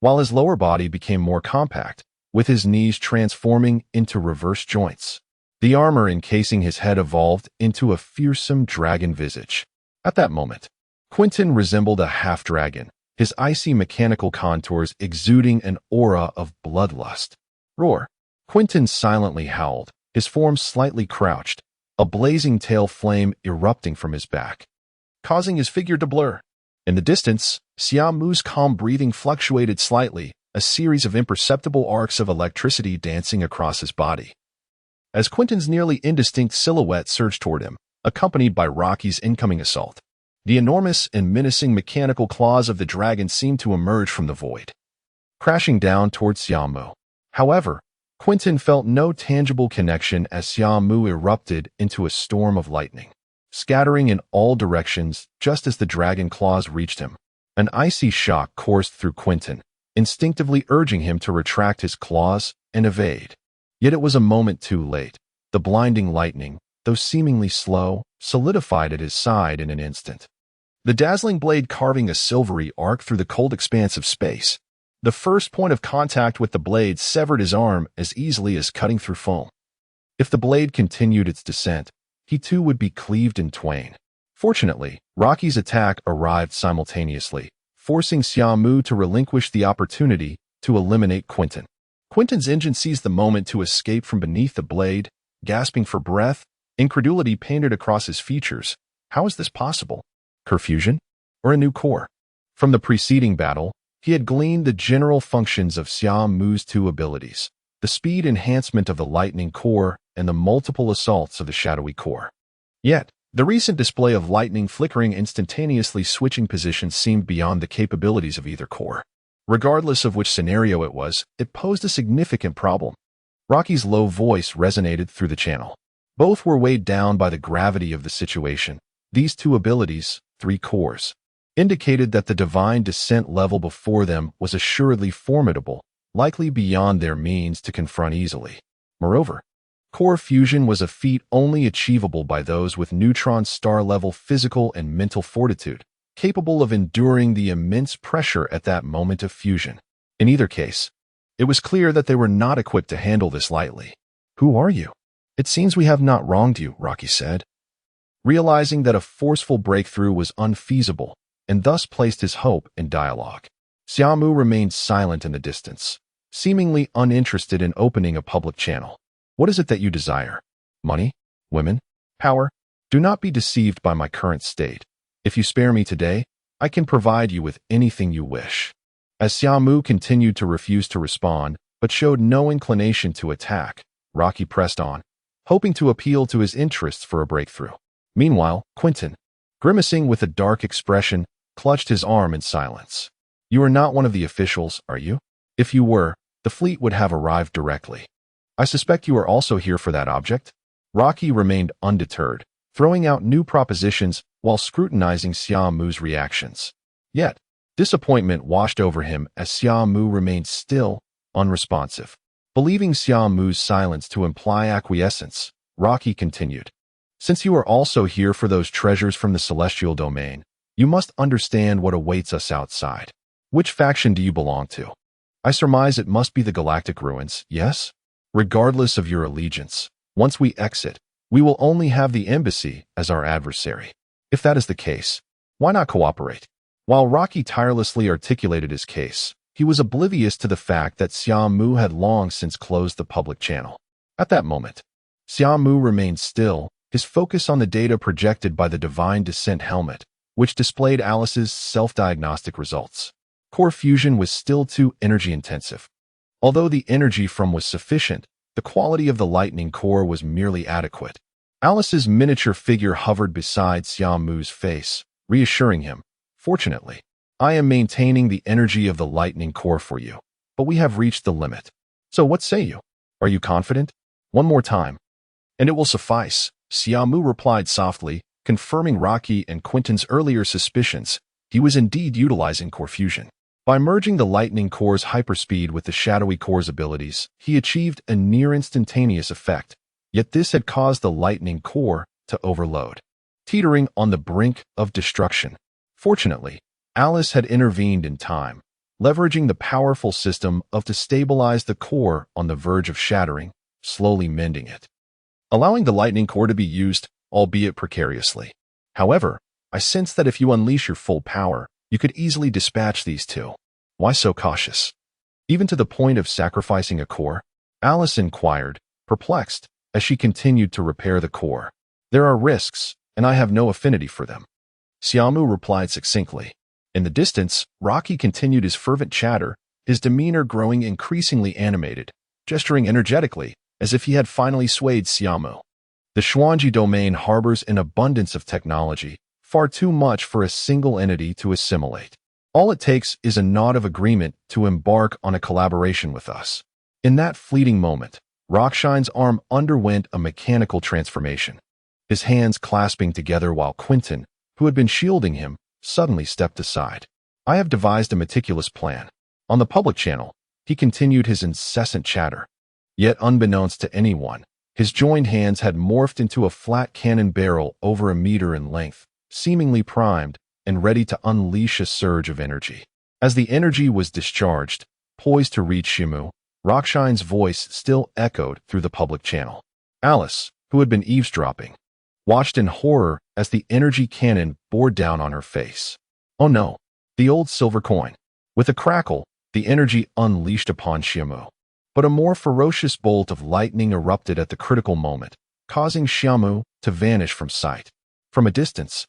while his lower body became more compact, with his knees transforming into reverse joints. The armor encasing his head evolved into a fearsome dragon visage. At that moment, Quentin resembled a half-dragon, his icy mechanical contours exuding an aura of bloodlust. Roar! Quentin silently howled, his form slightly crouched, a blazing tail flame erupting from his back, causing his figure to blur. In the distance, Xia Mu's calm breathing fluctuated slightly, a series of imperceptible arcs of electricity dancing across his body. As Quentin's nearly indistinct silhouette surged toward him, accompanied by Rocky's incoming assault, the enormous and menacing mechanical claws of the dragon seemed to emerge from the void, crashing down towards Xia Mu. However, Quentin felt no tangible connection as Xia Mu erupted into a storm of lightning, scattering in all directions just as the dragon claws reached him. An icy shock coursed through Quentin, instinctively urging him to retract his claws and evade. Yet it was a moment too late. The blinding lightning, though seemingly slow, solidified at his side in an instant, the dazzling blade carving a silvery arc through the cold expanse of space. The first point of contact with the blade severed his arm as easily as cutting through foam. If the blade continued its descent, he too would be cleaved in twain. Fortunately, Rocky's attack arrived simultaneously, forcing Xia Mu to relinquish the opportunity to eliminate Quentin. Quentin's engine seized the moment to escape from beneath the blade, gasping for breath, incredulity painted across his features. How is this possible? Perfusion? Or a new core? From the preceding battle, he had gleaned the general functions of Xia Mu's two abilities, the speed enhancement of the lightning core and the multiple assaults of the shadowy core. Yet, the recent display of lightning flickering instantaneously switching positions seemed beyond the capabilities of either core. Regardless of which scenario it was, it posed a significant problem. Rocky's low voice resonated through the channel. Both were weighed down by the gravity of the situation. These two abilities, 3 cores, indicated that the divine descent level before them was assuredly formidable, likely beyond their means to confront easily. Moreover, core fusion was a feat only achievable by those with neutron star-level physical and mental fortitude, capable of enduring the immense pressure at that moment of fusion. In either case, it was clear that they were not equipped to handle this lightly. "Who are you? It seems we have not wronged you," Rocky said. Realizing that a forceful breakthrough was unfeasible, and thus placed his hope in dialogue. Xia Mu remained silent in the distance, seemingly uninterested in opening a public channel. "What is it that you desire? Money? Women? Power? Do not be deceived by my current state. If you spare me today, I can provide you with anything you wish." As Xia Mu continued to refuse to respond, but showed no inclination to attack, Rocky pressed on, hoping to appeal to his interests for a breakthrough. Meanwhile, Quentin, grimacing with a dark expression, clutched his arm in silence. "You are not one of the officials, are you? If you were, the fleet would have arrived directly. I suspect you are also here for that object?" Rocky remained undeterred, throwing out new propositions while scrutinizing Xia Mu's reactions. Yet, disappointment washed over him as Xia Mu remained still, unresponsive. Believing Xia Mu's silence to imply acquiescence, Rocky continued. "Since you are also here for those treasures from the celestial domain, you must understand what awaits us outside. Which faction do you belong to? I surmise it must be the galactic ruins, yes? Regardless of your allegiance, once we exit, we will only have the embassy as our adversary. If that is the case, why not cooperate?" While Rocky tirelessly articulated his case, he was oblivious to the fact that Xia Mu had long since closed the public channel. At that moment, Xia Mu remained still, his focus on the data projected by the Divine Descent helmet, which displayed Alice's self-diagnostic results. Core fusion was still too energy-intensive. Although the energy from was sufficient, the quality of the lightning core was merely adequate. Alice's miniature figure hovered beside Xia Mu's face, reassuring him, "Fortunately, I am maintaining the energy of the lightning core for you, but we have reached the limit. So what say you? Are you confident? One more time." "And it will suffice," Xia Mu replied softly, confirming Rocky and Quentin's earlier suspicions. He was indeed utilizing core fusion. By merging the lightning core's hyperspeed with the shadowy core's abilities, he achieved a near-instantaneous effect, yet this had caused the lightning core to overload, teetering on the brink of destruction. Fortunately, Alice had intervened in time, leveraging the powerful system to stabilize the core on the verge of shattering, slowly mending it, allowing the lightning core to be used, albeit precariously. "However, I sense that if you unleash your full power, you could easily dispatch these two. Why so cautious? Even to the point of sacrificing a core?" Alice inquired, perplexed, as she continued to repair the core. "There are risks, and I have no affinity for them," Xia Mu replied succinctly. In the distance, Rocky continued his fervent chatter, his demeanor growing increasingly animated, gesturing energetically, as if he had finally swayed Xia Mu. The Xuanji domain harbors an abundance of technology, far too much for a single entity to assimilate. All it takes is a nod of agreement to embark on a collaboration with us. In that fleeting moment, Rockshine's arm underwent a mechanical transformation, his hands clasping together while Quentin, who had been shielding him, suddenly stepped aside. "I have devised a meticulous plan." On the public channel, he continued his incessant chatter. Yet unbeknownst to anyone, his joined hands had morphed into a flat cannon barrel over a meter in length, seemingly primed and ready to unleash a surge of energy. As the energy was discharged, poised to reach Xia Mu, Rockshine's voice still echoed through the public channel. Alice, who had been eavesdropping, watched in horror as the energy cannon bore down on her face. Oh no, the old silver coin. With a crackle, the energy unleashed upon Xia Mu. But a more ferocious bolt of lightning erupted at the critical moment, causing Xia Mu to vanish from sight. From a distance,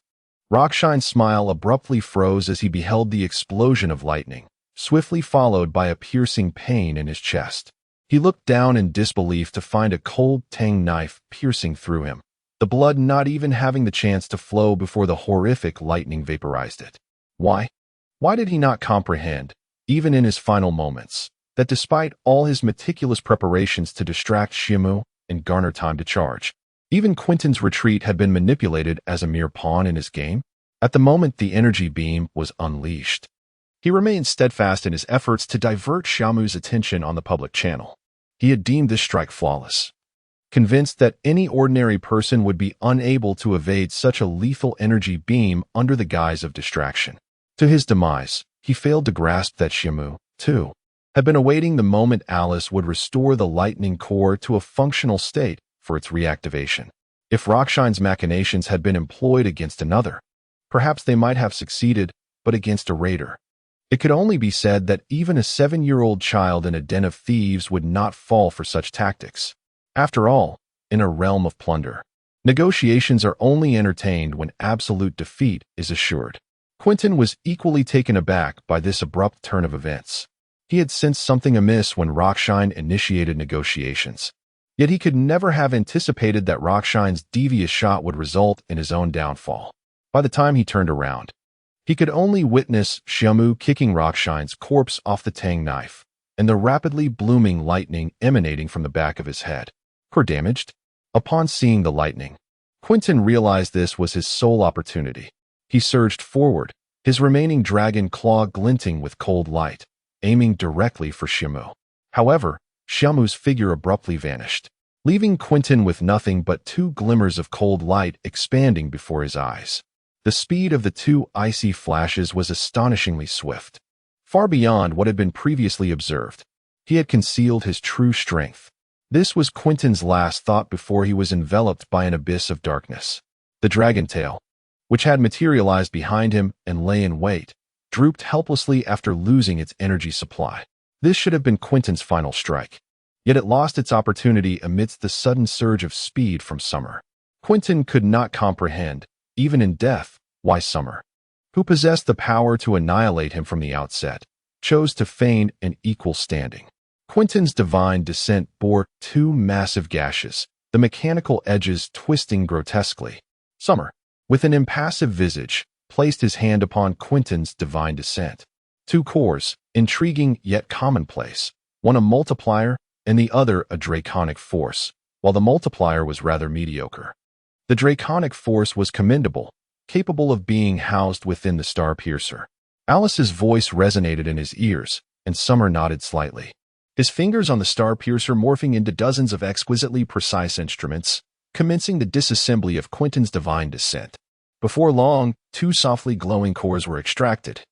Rockshine's smile abruptly froze as he beheld the explosion of lightning, swiftly followed by a piercing pain in his chest. He looked down in disbelief to find a cold tang knife piercing through him, the blood not even having the chance to flow before the horrific lightning vaporized it. Why did he not comprehend, even in his final moments, that despite all his meticulous preparations to distract Xia Mu and garner time to charge, even Quentin's retreat had been manipulated as a mere pawn in his game. At the moment the energy beam was unleashed, he remained steadfast in his efforts to divert Xia Mu's attention on the public channel. He had deemed this strike flawless, convinced that any ordinary person would be unable to evade such a lethal energy beam under the guise of distraction. To his demise, he failed to grasp that Xia Mu, too, had been awaiting the moment Alice would restore the lightning core to a functional state for its reactivation. If Rockshine's machinations had been employed against another, perhaps they might have succeeded, but against a raider, it could only be said that even a 7-year-old child in a den of thieves would not fall for such tactics. After all, in a realm of plunder, negotiations are only entertained when absolute defeat is assured. Quentin was equally taken aback by this abrupt turn of events. He had sensed something amiss when Rockshine initiated negotiations, yet he could never have anticipated that Rockshine's devious shot would result in his own downfall. By the time he turned around, he could only witness Xia Mu kicking Rockshine's corpse off the tang knife, and the rapidly blooming lightning emanating from the back of his head. Core damaged? Upon seeing the lightning, Quentin realized this was his sole opportunity. He surged forward, his remaining dragon claw glinting with cold light, aiming directly for Xia Mu. However, Xia Mu's figure abruptly vanished, leaving Quentin with nothing but 2 glimmers of cold light expanding before his eyes. The speed of the 2 icy flashes was astonishingly swift, far beyond what had been previously observed. He had concealed his true strength. This was Quentin's last thought before he was enveloped by an abyss of darkness. The dragon tail, which had materialized behind him and lay in wait, drooped helplessly after losing its energy supply. This should have been Quentin's final strike, yet it lost its opportunity amidst the sudden surge of speed from Summer. Quentin could not comprehend, even in death, why Summer, who possessed the power to annihilate him from the outset, chose to feign an equal standing. Quentin's divine descent bore 2 massive gashes, the mechanical edges twisting grotesquely. Summer, with an impassive visage, placed his hand upon Quentin's divine descent. 2 cores, intriguing yet commonplace, one a multiplier and the other a draconic force, while the multiplier was rather mediocre. The draconic force was commendable, capable of being housed within the star piercer. Alice's voice resonated in his ears, and Summer nodded slightly, his fingers on the star piercer morphing into dozens of exquisitely precise instruments, commencing the disassembly of Quentin's divine descent. Before long, 2 softly glowing cores were extracted,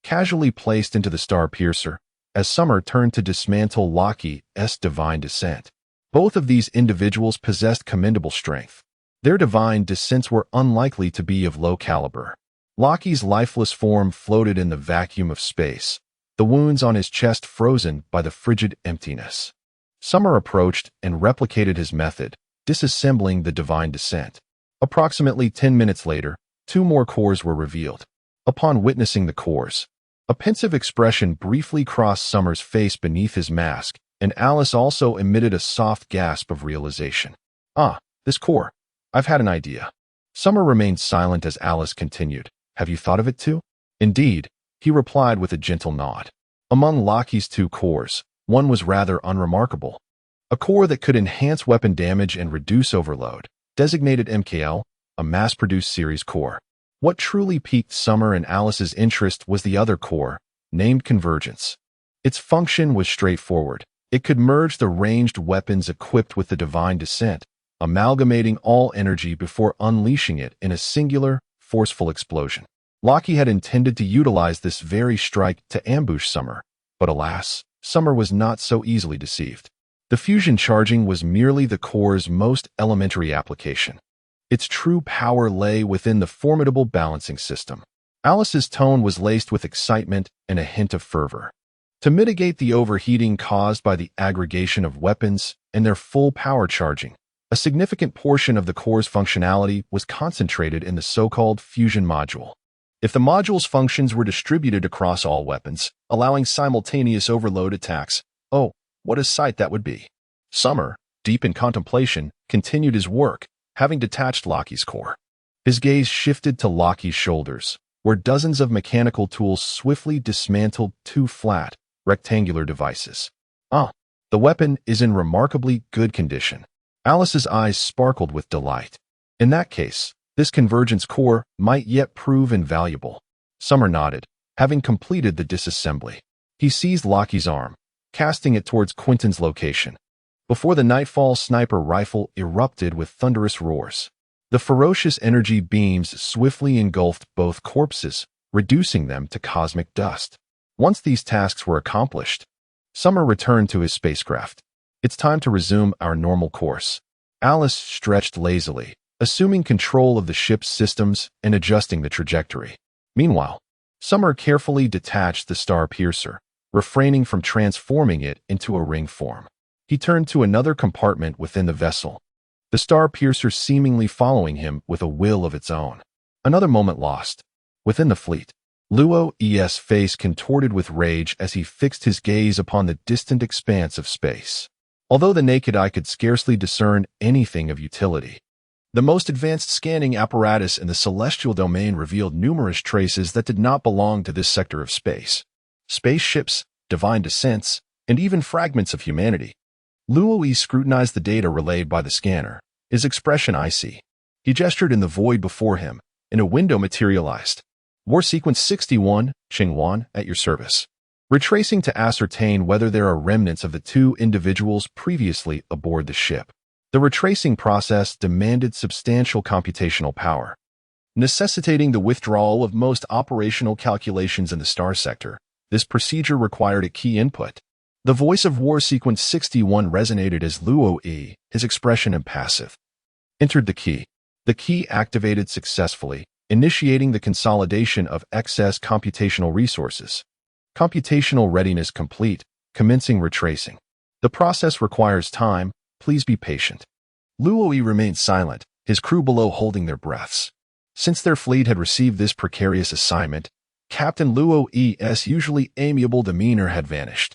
casually placed into the star piercer, as Summer turned to dismantle Loki's divine descent. Both of these individuals possessed commendable strength. Their divine descents were unlikely to be of low caliber. Loki's lifeless form floated in the vacuum of space, the wounds on his chest frozen by the frigid emptiness. Summer approached and replicated his method, disassembling the divine descent. Approximately 10 minutes later, 2 more cores were revealed. Upon witnessing the cores, a pensive expression briefly crossed Summer's face beneath his mask, and Alice also emitted a soft gasp of realization. Ah, this core. I've had an idea. Summer remained silent as Alice continued. Have you thought of it too? Indeed, he replied with a gentle nod. Among Loki's 2 cores, one was rather unremarkable. A core that could enhance weapon damage and reduce overload, designated MKL, a mass-produced series core. What truly piqued Summer and Alice's interest was the other core, named Convergence. Its function was straightforward. It could merge the ranged weapons equipped with the divine descent, amalgamating all energy before unleashing it in a singular, forceful explosion. Loki had intended to utilize this very strike to ambush Summer, but alas, Summer was not so easily deceived. The fusion charging was merely the core's most elementary application. Its true power lay within the formidable balancing system. Alice's tone was laced with excitement and a hint of fervor. To mitigate the overheating caused by the aggregation of weapons and their full power charging, a significant portion of the core's functionality was concentrated in the so-called fusion module. If the module's functions were distributed across all weapons, allowing simultaneous overload attacks, oh, what a sight that would be. Summer, deep in contemplation, continued his work, having detached Loki's core. His gaze shifted to Loki's shoulders, where dozens of mechanical tools swiftly dismantled two flat, rectangular devices. The weapon is in remarkably good condition. Alice's eyes sparkled with delight. In that case, this convergence core might yet prove invaluable. Summer nodded, having completed the disassembly. He seized Lockie's arm, casting it towards Quentin's location. Before the nightfall sniper rifle erupted with thunderous roars. The ferocious energy beams swiftly engulfed both corpses, reducing them to cosmic dust. Once these tasks were accomplished, Summer returned to his spacecraft. It's time to resume our normal course. Alice stretched lazily, assuming control of the ship's systems and adjusting the trajectory. Meanwhile, Summer carefully detached the star piercer, refraining from transforming it into a ring form. He turned to another compartment within the vessel, the star piercer seemingly following him with a will of its own. Another moment lost. Within the fleet, Luo's face contorted with rage as he fixed his gaze upon the distant expanse of space. Although the naked eye could scarcely discern anything of utility, the most advanced scanning apparatus in the celestial domain revealed numerous traces that did not belong to this sector of space. Spaceships, divine descents, and even fragments of humanity. Luo scrutinized the data relayed by the scanner, his expression icy. He gestured in the void before him, and a window materialized. War Sequence 61, Qingwan, at your service. Retracing to ascertain whether there are remnants of the two individuals previously aboard the ship. The retracing process demanded substantial computational power, necessitating the withdrawal of most operational calculations in the star sector. This procedure required a key input. The voice of War Sequence 61 resonated as Luo, his expression impassive, entered the key. The key activated successfully, initiating the consolidation of excess computational resources. Computational readiness complete, commencing retracing. The process requires time, please be patient. Luo remained silent, his crew below holding their breaths. Since their fleet had received this precarious assignment, Captain Luo's usually amiable demeanor had vanished.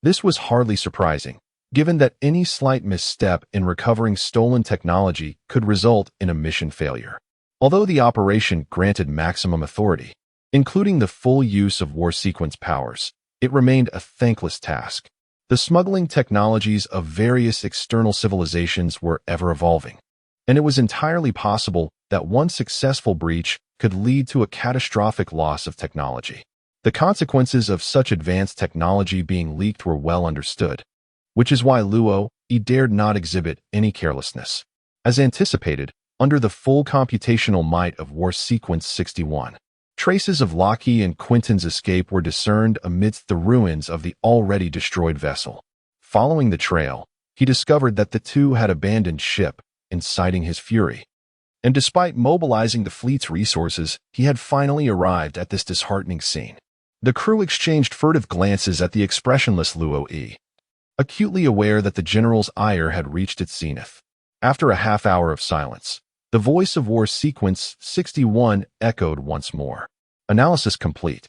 This was hardly surprising, given that any slight misstep in recovering stolen technology could result in a mission failure. Although the operation granted maximum authority, including the full use of War Sequence powers, it remained a thankless task. The smuggling technologies of various external civilizations were ever evolving, and it was entirely possible that one successful breach could lead to a catastrophic loss of technology. The consequences of such advanced technology being leaked were well understood, which is why Luo dared not exhibit any carelessness. As anticipated, under the full computational might of War Sequence 61, traces of Lockie and Quentin's escape were discerned amidst the ruins of the already destroyed vessel. Following the trail, he discovered that the two had abandoned ship, inciting his fury. And despite mobilizing the fleet's resources, he had finally arrived at this disheartening scene. The crew exchanged furtive glances at the expressionless Luo, acutely aware that the general's ire had reached its zenith. After a half-hour of silence, the voice of War Sequence 61 echoed once more. Analysis complete.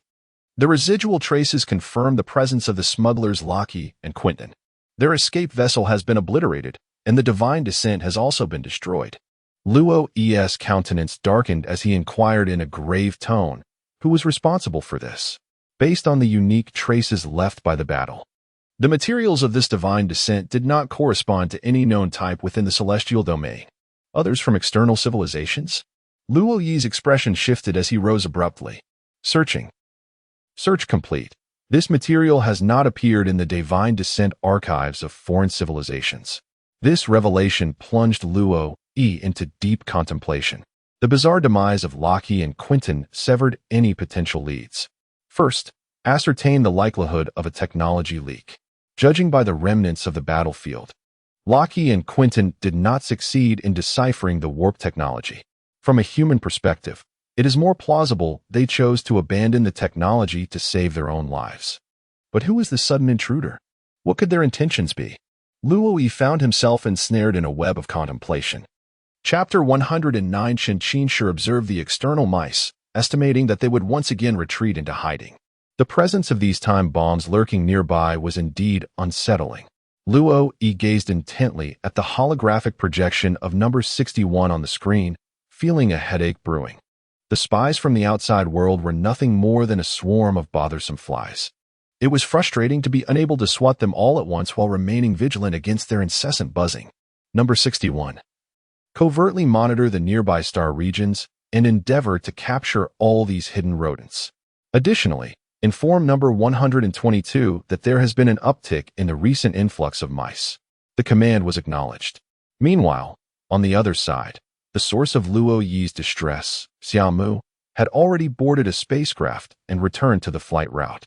The residual traces confirm the presence of the smugglers Lockie and Quentin. Their escape vessel has been obliterated, and the divine descent has also been destroyed. Luo's countenance darkened as he inquired in a grave tone, who was responsible for this? Based on the unique traces left by the battle, the materials of this divine descent did not correspond to any known type within the celestial domain. Others from external civilizations? Luo's expression shifted as he rose abruptly. Searching. Search complete. This material has not appeared in the divine descent archives of foreign civilizations. This revelation plunged Luo into deep contemplation. The bizarre demise of Lockie and Quentin severed any potential leads. First, ascertain the likelihood of a technology leak. Judging by the remnants of the battlefield, Lockie and Quentin did not succeed in deciphering the warp technology. From a human perspective, it is more plausible they chose to abandon the technology to save their own lives. But who was the sudden intruder? What could their intentions be? Luo found himself ensnared in a web of contemplation. Chapter 109. Shinshur observed the external mice, estimating that they would once again retreat into hiding. The presence of these time bombs lurking nearby was indeed unsettling. Luo gazed intently at the holographic projection of number 61 on the screen, feeling a headache brewing. The spies from the outside world were nothing more than a swarm of bothersome flies. It was frustrating to be unable to swat them all at once while remaining vigilant against their incessant buzzing. Number 61. Covertly monitor the nearby star regions and endeavor to capture all these hidden rodents. Additionally, inform number 122 that there has been an uptick in the recent influx of mice. The command was acknowledged. Meanwhile, on the other side, the source of Luo Yi's distress, Xia Mu, had already boarded a spacecraft and returned to the flight route.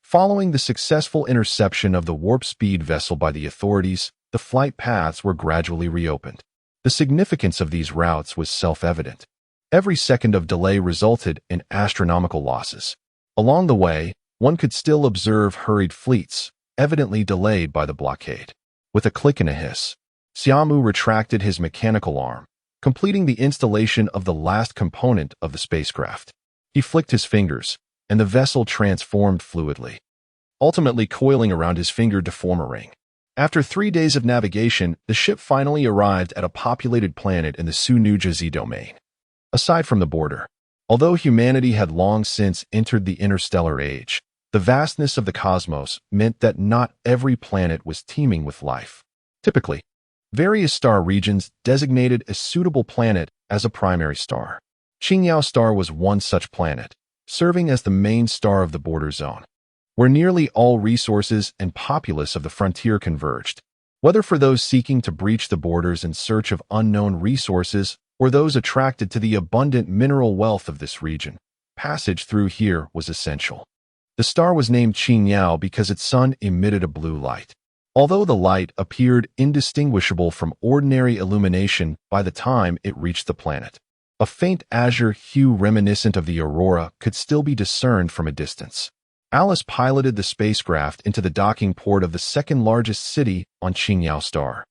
Following the successful interception of the warp-speed vessel by the authorities, the flight paths were gradually reopened. The significance of these routes was self-evident. Every second of delay resulted in astronomical losses. Along the way, one could still observe hurried fleets, evidently delayed by the blockade. With a click and a hiss, Xia Mu retracted his mechanical arm, completing the installation of the last component of the spacecraft. He flicked his fingers, and the vessel transformed fluidly, ultimately coiling around his finger to form a ring. After 3 days of navigation, the ship finally arrived at a populated planet in the Su-Nu-Jazi domain. Aside from the border, although humanity had long since entered the interstellar age, the vastness of the cosmos meant that not every planet was teeming with life. Typically, various star regions designated a suitable planet as a primary star. Qingyao Star was one such planet, serving as the main star of the border zone, where nearly all resources and populace of the frontier converged. Whether for those seeking to breach the borders in search of unknown resources or those attracted to the abundant mineral wealth of this region, passage through here was essential. The star was named Qingyao because its sun emitted a blue light. Although the light appeared indistinguishable from ordinary illumination by the time it reached the planet, a faint azure hue reminiscent of the aurora could still be discerned from a distance. Alice piloted the spacecraft into the docking port of the second-largest city on Qingyao Star,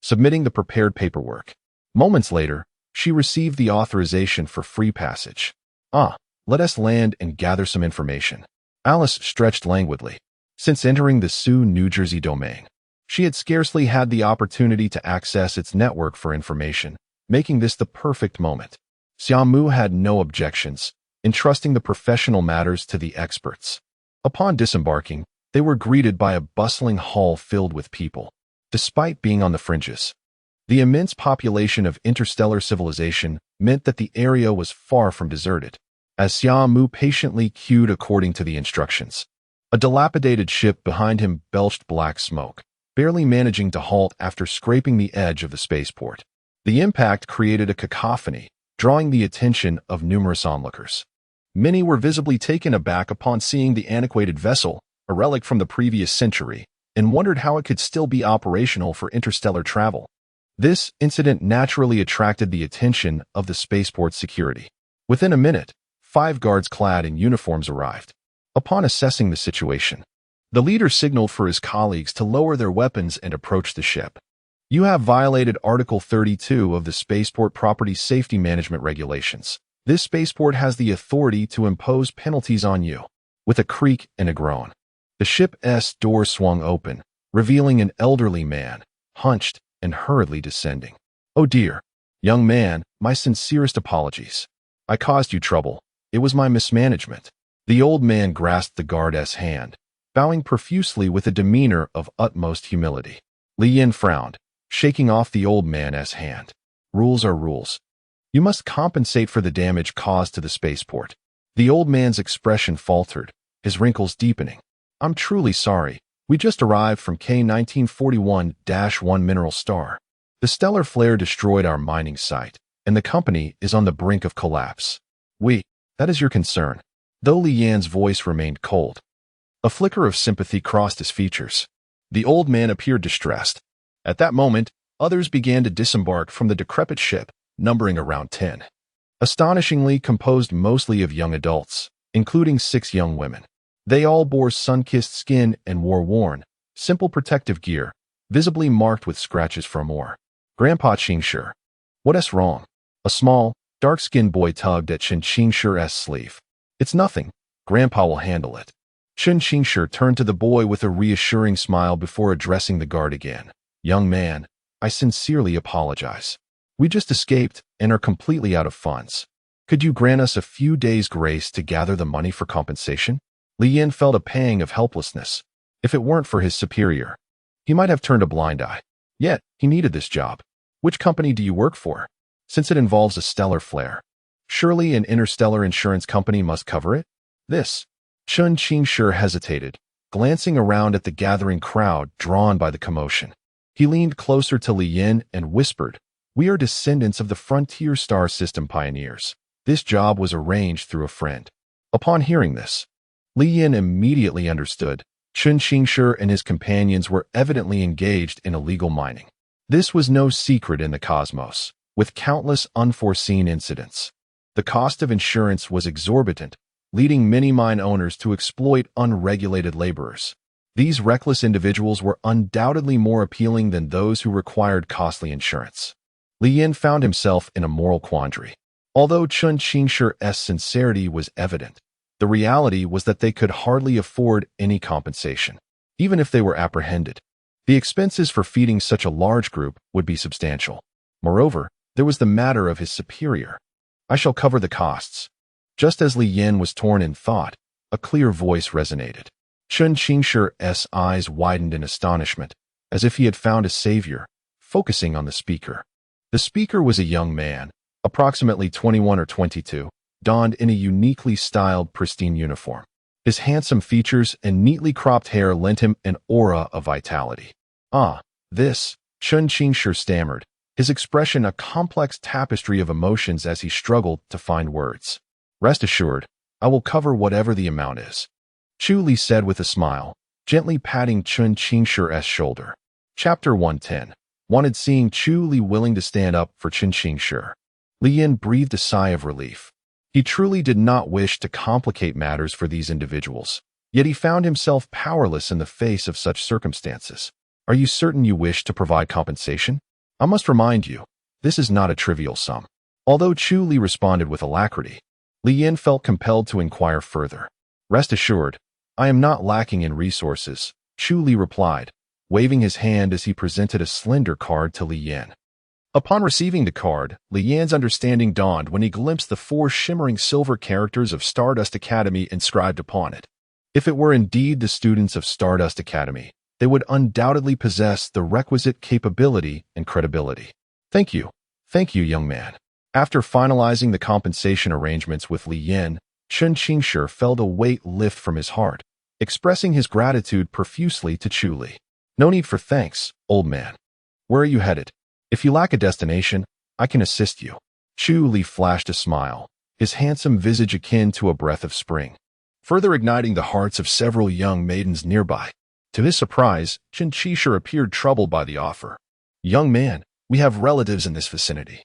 submitting the prepared paperwork. Moments later, she received the authorization for free passage. Let us land and gather some information. Alice stretched languidly. Since entering the Su-Nu-Jazi domain, she had scarcely had the opportunity to access its network for information, making this the perfect moment. Xia Mu had no objections, entrusting the professional matters to the experts. Upon disembarking, they were greeted by a bustling hall filled with people. Despite being on the fringes, the immense population of interstellar civilization meant that the area was far from deserted. As Xia Mu patiently queued according to the instructions, a dilapidated ship behind him belched black smoke, barely managing to halt after scraping the edge of the spaceport. The impact created a cacophony, drawing the attention of numerous onlookers. Many were visibly taken aback upon seeing the antiquated vessel, a relic from the previous century, and wondered how it could still be operational for interstellar travel. This incident naturally attracted the attention of the spaceport security. Within a minute, 5 guards clad in uniforms arrived. Upon assessing the situation, the leader signaled for his colleagues to lower their weapons and approach the ship. You have violated Article 32 of the Spaceport Property Safety Management Regulations. This spaceport has the authority to impose penalties on you. With a creak and a groan, the ship's door swung open, revealing an elderly man, hunched and hurriedly descending. "Oh dear, young man, my sincerest apologies. I caused you trouble. It was my mismanagement." The old man grasped the guard's hand, bowing profusely with a demeanor of utmost humility. Li Yin frowned, shaking off the old man's hand. "Rules are rules. You must compensate for the damage caused to the spaceport." The old man's expression faltered, his wrinkles deepening. "I'm truly sorry. We just arrived from K1941-1 mineral star. The stellar flare destroyed our mining site, and the company is on the brink of collapse. That is your concern." Though Li Yan's voice remained cold, a flicker of sympathy crossed his features. The old man appeared distressed. At that moment, others began to disembark from the decrepit ship, numbering around 10. Astonishingly composed mostly of young adults, including 6 young women. They all bore sun-kissed skin and wore worn, simple protective gear, visibly marked with scratches from war. "Grandpa Qingshi, what's wrong?" A small, dark-skinned boy tugged at Chen Qingshi's sleeve. "It's nothing. Grandpa will handle it." Chen Qingshi turned to the boy with a reassuring smile before addressing the guard again. "Young man, I sincerely apologize. We just escaped and are completely out of funds. Could you grant us a few days' grace to gather the money for compensation? Li Yin felt a pang of helplessness. If it weren't for his superior, he might have turned a blind eye. Yet, he needed this job. Which company do you work for? Since it involves a stellar flare, surely an interstellar insurance company must cover it? This. Chun Qingshi hesitated, glancing around at the gathering crowd drawn by the commotion. He leaned closer to Li Yin and whispered, "We are descendants of the frontier star system pioneers. This job was arranged through a friend." Upon hearing this, Li Yin immediately understood. Chun Qingshi and his companions were evidently engaged in illegal mining. This was no secret in the cosmos, with countless unforeseen incidents. The cost of insurance was exorbitant, leading many mine owners to exploit unregulated laborers. These reckless individuals were undoubtedly more appealing than those who required costly insurance. Li Yin found himself in a moral quandary. Although Chun Qingshi's sincerity was evident, the reality was that they could hardly afford any compensation, even if they were apprehended. The expenses for feeding such a large group would be substantial. Moreover, there was the matter of his superior. "I shall cover the costs." Just as Li Yin was torn in thought, a clear voice resonated. Chun Qingshi's eyes widened in astonishment, as if he had found a savior, focusing on the speaker. The speaker was a young man, approximately 21 or 22, donned in a uniquely styled, pristine uniform. His handsome features and neatly cropped hair lent him an aura of vitality. "Ah, this," Chun Qingshi stammered, his expression a complex tapestry of emotions as he struggled to find words. "Rest assured, I will cover whatever the amount is," Chu Li said with a smile, gently patting Chun Qingshi's shoulder. Chapter 110. Wanted seeing Chu Li willing to stand up for Chun Qingshi. Li Yin breathed a sigh of relief. He truly did not wish to complicate matters for these individuals, yet he found himself powerless in the face of such circumstances. "Are you certain you wish to provide compensation? I must remind you, this is not a trivial sum." Although Chu Li responded with alacrity, Li Yin felt compelled to inquire further. "Rest assured, I am not lacking in resources," Chu Li replied, waving his hand as he presented a slender card to Li Yin. Upon receiving the card, Li Yin's understanding dawned when he glimpsed the 4 shimmering silver characters of Stardust Academy inscribed upon it. If it were indeed the students of Stardust Academy, they would undoubtedly possess the requisite capability and credibility. Thank you, young man." After finalizing the compensation arrangements with Li Yin, Chun Qingshi felt a weight lift from his heart, expressing his gratitude profusely to Chu Li. "No need for thanks, old man. Where are you headed? If you lack a destination, I can assist you." Chu Li flashed a smile, his handsome visage akin to a breath of spring, further igniting the hearts of several young maidens nearby. To his surprise, Chun Qingshi appeared troubled by the offer. "Young man, we have relatives in this vicinity,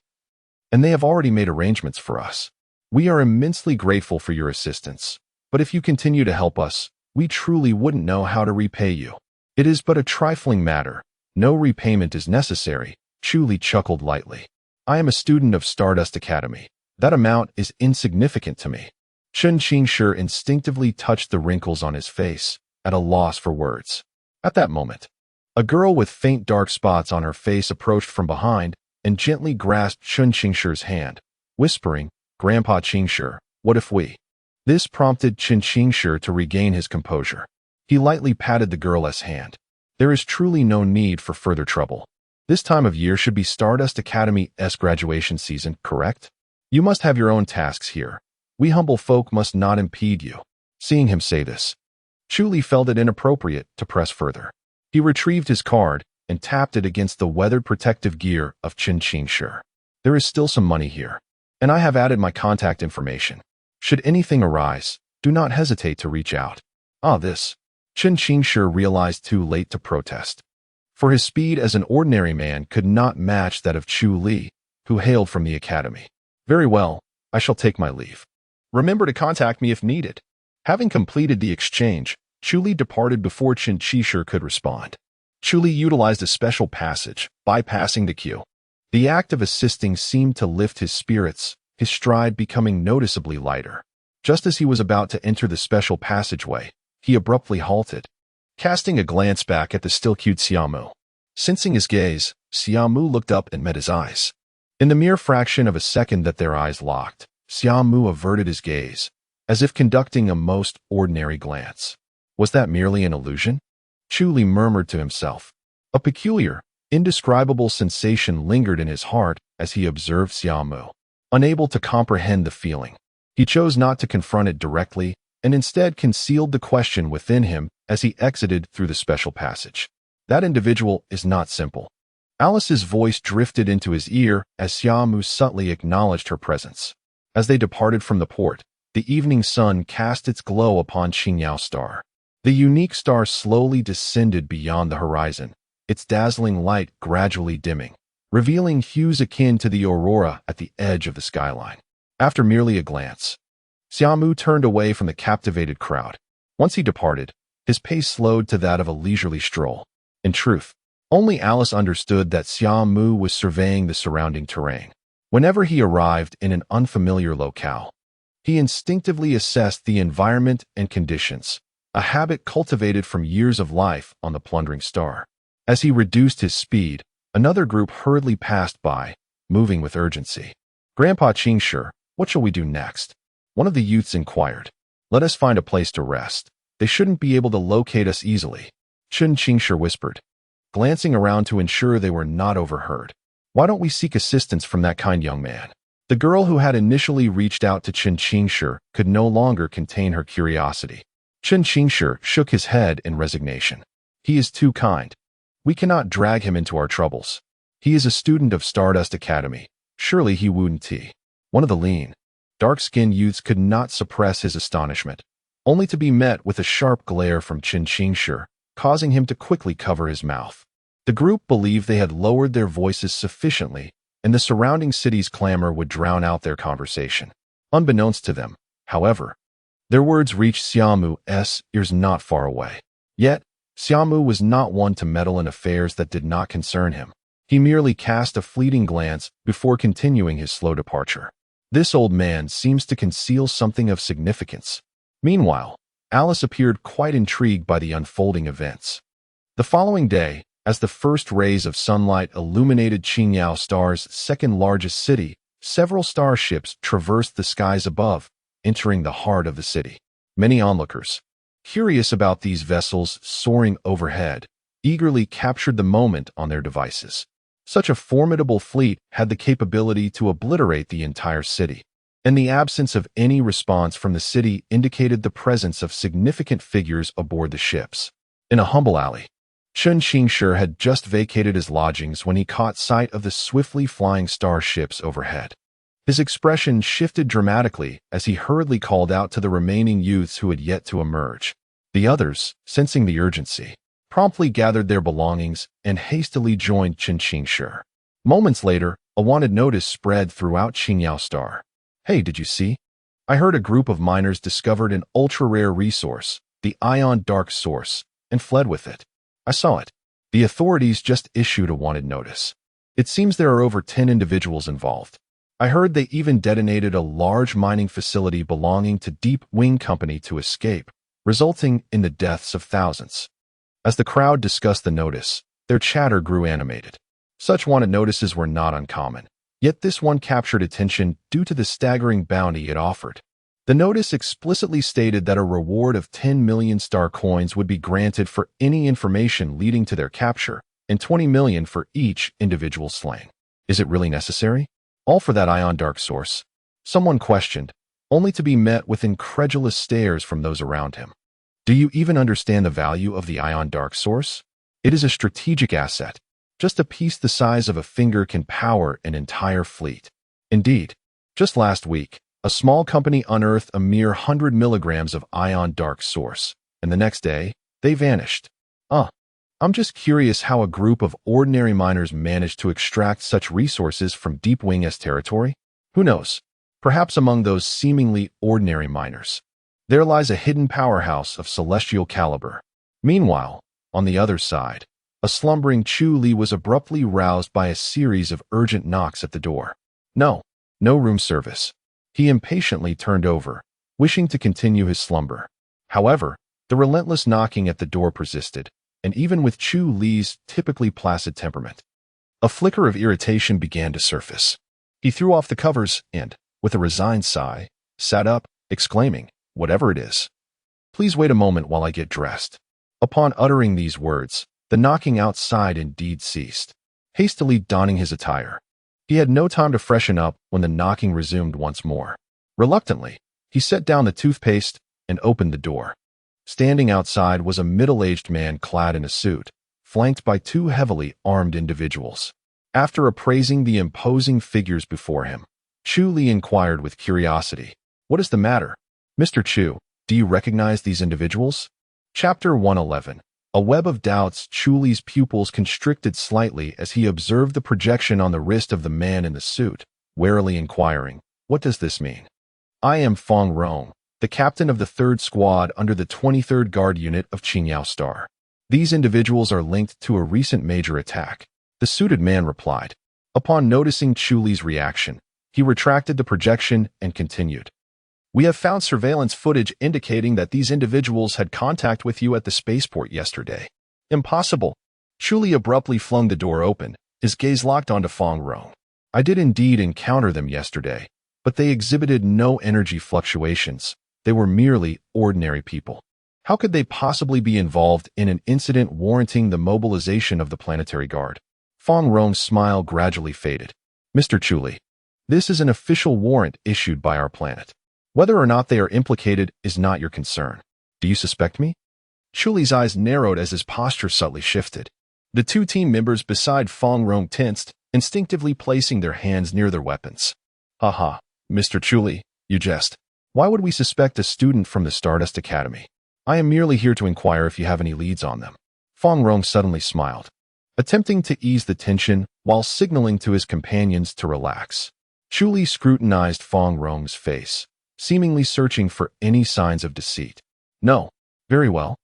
and they have already made arrangements for us. We are immensely grateful for your assistance, but if you continue to help us, we truly wouldn't know how to repay you. It is but a trifling matter. No repayment is necessary." Chu Li chuckled lightly. "I am a student of Stardust Academy. That amount is insignificant to me." Chun Qingshi instinctively touched the wrinkles on his face, at a loss for words. At that moment, a girl with faint dark spots on her face approached from behind and gently grasped Chun Qingshi's hand, whispering, "Grandpa Qingshi, what if we?" This prompted Chun Qingshi to regain his composure. He lightly patted the girl's hand. "There is truly no need for further trouble. This time of year should be Stardust Academy's graduation season, correct? You must have your own tasks here. We humble folk must not impede you." Seeing him say this, Chu Li felt it inappropriate to press further. He retrieved his card and tapped it against the weathered protective gear of Chun Qingshi. "There is still some money here, and I have added my contact information. Should anything arise, do not hesitate to reach out." This. Chun Qingshi realized too late to protest, for his speed as an ordinary man could not match that of Chu Li, who hailed from the academy. "Very well, I shall take my leave. Remember to contact me if needed." Having completed the exchange, Chu Li departed before Chun Qingshi could respond. Chu Li utilized a special passage, bypassing the queue. The act of assisting seemed to lift his spirits, his stride becoming noticeably lighter. Just as he was about to enter the special passageway, he abruptly halted, casting a glance back at the still-cued Xia Mu. Sensing his gaze, Xia Mu looked up and met his eyes. In the mere fraction of a second that their eyes locked, Xia Mu averted his gaze, as if conducting a most ordinary glance. Was that merely an illusion? Chu Li murmured to himself. A peculiar, indescribable sensation lingered in his heart as he observed Xia Mu. Unable to comprehend the feeling, he chose not to confront it directly and instead concealed the question within him as he exited through the special passage. That individual is not simple. Alice's voice drifted into his ear as Xia Mu subtly acknowledged her presence. As they departed from the port, the evening sun cast its glow upon Qingyao star. The unique star slowly descended beyond the horizon, its dazzling light gradually dimming, revealing hues akin to the aurora at the edge of the skyline. After merely a glance, Xia Mu turned away from the captivated crowd. Once he departed, his pace slowed to that of a leisurely stroll. In truth, only Alice understood that Xia Mu was surveying the surrounding terrain. Whenever he arrived in an unfamiliar locale, he instinctively assessed the environment and conditions, a habit cultivated from years of life on the plundering star. As he reduced his speed, another group hurriedly passed by, moving with urgency. "Grandpa Qingshi, what shall we do next?" One of the youths inquired. "Let us find a place to rest. They shouldn't be able to locate us easily," Chen Qingshi whispered, glancing around to ensure they were not overheard. "Why don't we seek assistance from that kind young man?" The girl who had initially reached out to Chen Qingshi could no longer contain her curiosity. Chen Qingshi shook his head in resignation. "He is too kind. We cannot drag him into our troubles. He is a student of Stardust Academy. Surely he wouldn't." One of the lean, dark-skinned youths could not suppress his astonishment, only to be met with a sharp glare from Chen Qingshi, causing him to quickly cover his mouth. The group believed they had lowered their voices sufficiently, and the surrounding city's clamor would drown out their conversation. Unbeknownst to them, however, their words reached Xia Mu's ears not far away. Yet, Xia Mu was not one to meddle in affairs that did not concern him. He merely cast a fleeting glance before continuing his slow departure. This old man seems to conceal something of significance. Meanwhile, Alice appeared quite intrigued by the unfolding events. The following day, as the first rays of sunlight illuminated Qingyao star's second-largest city, several starships traversed the skies above, entering the heart of the city. Many onlookers, curious about these vessels soaring overhead, eagerly captured the moment on their devices. Such a formidable fleet had the capability to obliterate the entire city, and the absence of any response from the city indicated the presence of significant figures aboard the ships. In a humble alley, Chen Qingshi had just vacated his lodgings when he caught sight of the swiftly flying starships overhead. His expression shifted dramatically as he hurriedly called out to the remaining youths who had yet to emerge. The others, sensing the urgency, promptly gathered their belongings and hastily joined Chen Qingshi. Moments later, a wanted notice spread throughout Qingyao Star. "Hey, did you see? I heard a group of miners discovered an ultra-rare resource, the Ion Dark Source, and fled with it. I saw it. The authorities just issued a wanted notice. It seems there are over 10 individuals involved. I heard they even detonated a large mining facility belonging to Deep Wing Company to escape, resulting in the deaths of thousands." As the crowd discussed the notice, their chatter grew animated. Such wanted notices were not uncommon, yet this one captured attention due to the staggering bounty it offered. The notice explicitly stated that a reward of 10 million star coins would be granted for any information leading to their capture, and 20 million for each individual slain. Is it really necessary? All for that Ion Dark Source? Someone questioned, only to be met with incredulous stares from those around him. Do you even understand the value of the Ion Dark Source? It is a strategic asset. Just a piece the size of a finger can power an entire fleet. Indeed, just last week, a small company unearthed a mere 100 milligrams of Ion Dark Source, and the next day, they vanished. I'm just curious how a group of ordinary miners managed to extract such resources from Deep Wing's territory. Who knows? Perhaps among those seemingly ordinary miners, there lies a hidden powerhouse of celestial caliber. Meanwhile, on the other side, a slumbering Chu Li was abruptly roused by a series of urgent knocks at the door. No room service. He impatiently turned over, wishing to continue his slumber. However, the relentless knocking at the door persisted, and even with Chu Li's typically placid temperament, a flicker of irritation began to surface. He threw off the covers and, with a resigned sigh, sat up, exclaiming, "Whatever it is. Please wait a moment while I get dressed." Upon uttering these words, the knocking outside indeed ceased. Hastily donning his attire, he had no time to freshen up when the knocking resumed once more. Reluctantly, he set down the toothpaste and opened the door. Standing outside was a middle-aged man clad in a suit, flanked by two heavily armed individuals. After appraising the imposing figures before him, Chu Li inquired with curiosity, "What is the matter? Mr. Chu, do you recognize these individuals?" Chapter 111. A web of doubts. Chu Li's pupils constricted slightly as he observed the projection on the wrist of the man in the suit, warily inquiring, "What does this mean?" "I am Fong Rong, the captain of the 3rd Squad under the 23rd Guard Unit of Qingyao Star. These individuals are linked to a recent major attack," the suited man replied. Upon noticing Chu Li's reaction, he retracted the projection and continued, "We have found surveillance footage indicating that these individuals had contact with you at the spaceport yesterday." "Impossible." Chu Li abruptly flung the door open, his gaze locked onto Fong Rong. "I did indeed encounter them yesterday, but they exhibited no energy fluctuations. They were merely ordinary people. How could they possibly be involved in an incident warranting the mobilization of the planetary guard?" Fong Rong's smile gradually faded. "Mr. Chu Li, this is an official warrant issued by our planet. Whether or not they are implicated is not your concern. Do you suspect me?" Chu Li's eyes narrowed as his posture subtly shifted. The two team members beside Fong Rong tensed, instinctively placing their hands near their weapons. "Haha, Mr. Chu Li, you jest. Why would we suspect a student from the Stardust Academy? I am merely here to inquire if you have any leads on them." Fong Rong suddenly smiled, attempting to ease the tension while signaling to his companions to relax. Chu Li scrutinized Fong Rong's face, seemingly searching for any signs of deceit. "No. Very well.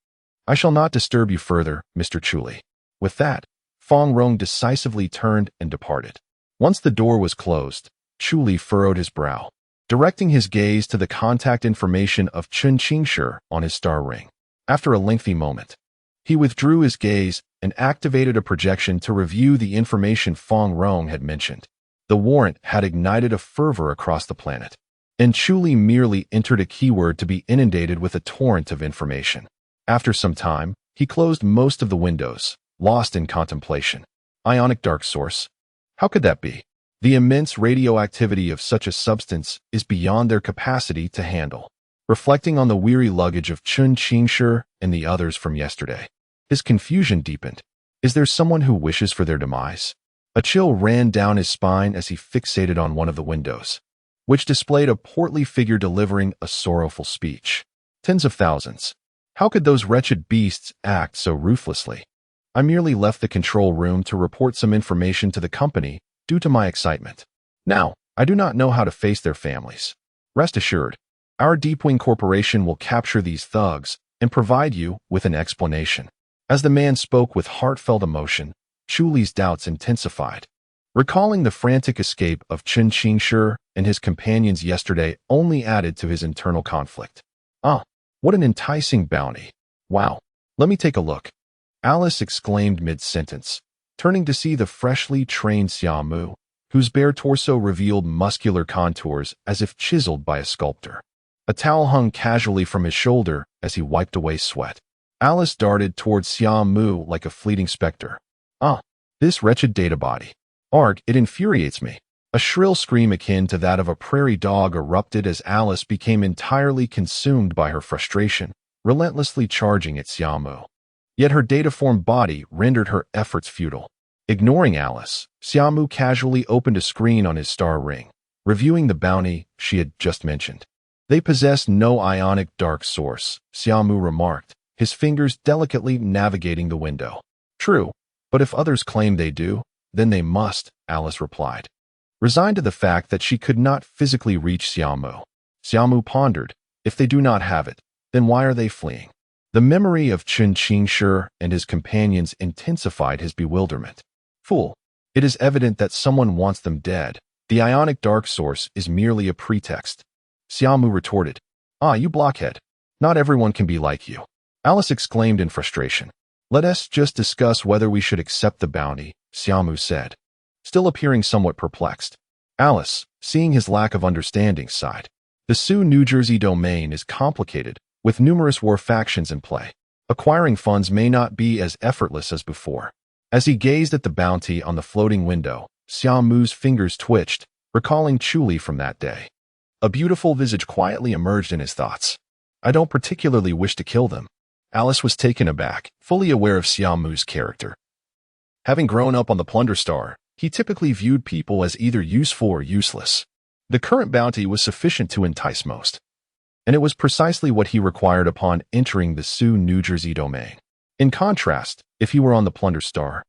I shall not disturb you further, Mr. Chu Li." With that, Fong Rong decisively turned and departed. Once the door was closed, Chu Li furrowed his brow, directing his gaze to the contact information of Chun Qingshi on his star ring. After a lengthy moment, he withdrew his gaze and activated a projection to review the information Fong Rong had mentioned. The warrant had ignited a fervor across the planet, and Chu Li merely entered a keyword to be inundated with a torrent of information. After some time, he closed most of the windows, lost in contemplation. Ionic dark source? How could that be? The immense radioactivity of such a substance is beyond their capacity to handle. Reflecting on the weary luggage of Chun Qingshi and the others from yesterday, his confusion deepened. Is there someone who wishes for their demise? A chill ran down his spine as he fixated on one of the windows, which displayed a portly figure delivering a sorrowful speech. Tens of thousands. How could those wretched beasts act so ruthlessly? I merely left the control room to report some information to the company due to my excitement. Now, I do not know how to face their families. Rest assured, our Deepwing Corporation will capture these thugs and provide you with an explanation. As the man spoke with heartfelt emotion, Chu Li's doubts intensified. Recalling the frantic escape of Chun Qingshi and his companions yesterday only added to his internal conflict. "Ah, what an enticing bounty. Wow, let me take a look," Alice exclaimed mid-sentence, turning to see the freshly trained Xia Mu, whose bare torso revealed muscular contours as if chiseled by a sculptor. A towel hung casually from his shoulder as he wiped away sweat. Alice darted towards Xia Mu like a fleeting specter. "Ah, this wretched data body. Arg, it infuriates me." A shrill scream akin to that of a prairie dog erupted as Alice became entirely consumed by her frustration, relentlessly charging at Xia Mu. Yet her data-formed body rendered her efforts futile. Ignoring Alice, Xia Mu casually opened a screen on his star ring, reviewing the bounty she had just mentioned. "They possess no ionic dark source," Xia Mu remarked, his fingers delicately navigating the window. "True, but if others claim they do, then they must," Alice replied, resigned to the fact that she could not physically reach Xia Mu. Xia Mu pondered, if they do not have it, then why are they fleeing? The memory of Chun Qingshi and his companions intensified his bewilderment. "Fool, it is evident that someone wants them dead. The ionic dark source is merely a pretext." Xia Mu retorted, "Ah, you blockhead. Not everyone can be like you." Alice exclaimed in frustration. "Let us just discuss whether we should accept the bounty," Xia Mu said, still appearing somewhat perplexed. Alice, seeing his lack of understanding, sighed. The Sioux, New Jersey domain is complicated, with numerous war factions in play. Acquiring funds may not be as effortless as before. As he gazed at the bounty on the floating window, Xia Mu's fingers twitched, recalling Chuli from that day. A beautiful visage quietly emerged in his thoughts. I don't particularly wish to kill them. Alice was taken aback, fully aware of Xia Mu's character. Having grown up on the Plunder Star, he typically viewed people as either useful or useless. The current bounty was sufficient to entice most, and it was precisely what he required upon entering the Sioux, New Jersey domain. In contrast, if he were on the Plunder Star,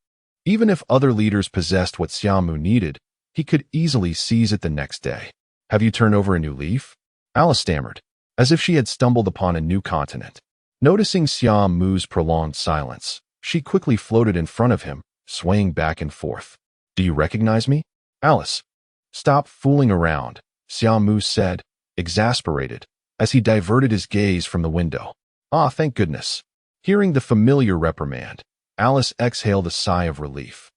even if other leaders possessed what Xia Mu needed, he could easily seize it the next day. Have you turned over a new leaf? Alice stammered, as if she had stumbled upon a new continent. Noticing Xia Mu's prolonged silence, she quickly floated in front of him, swaying back and forth. Do you recognize me? Alice. Stop fooling around, Xia Mu said, exasperated, as he diverted his gaze from the window. Ah, thank goodness. Hearing the familiar reprimand, Alice exhaled a sigh of relief.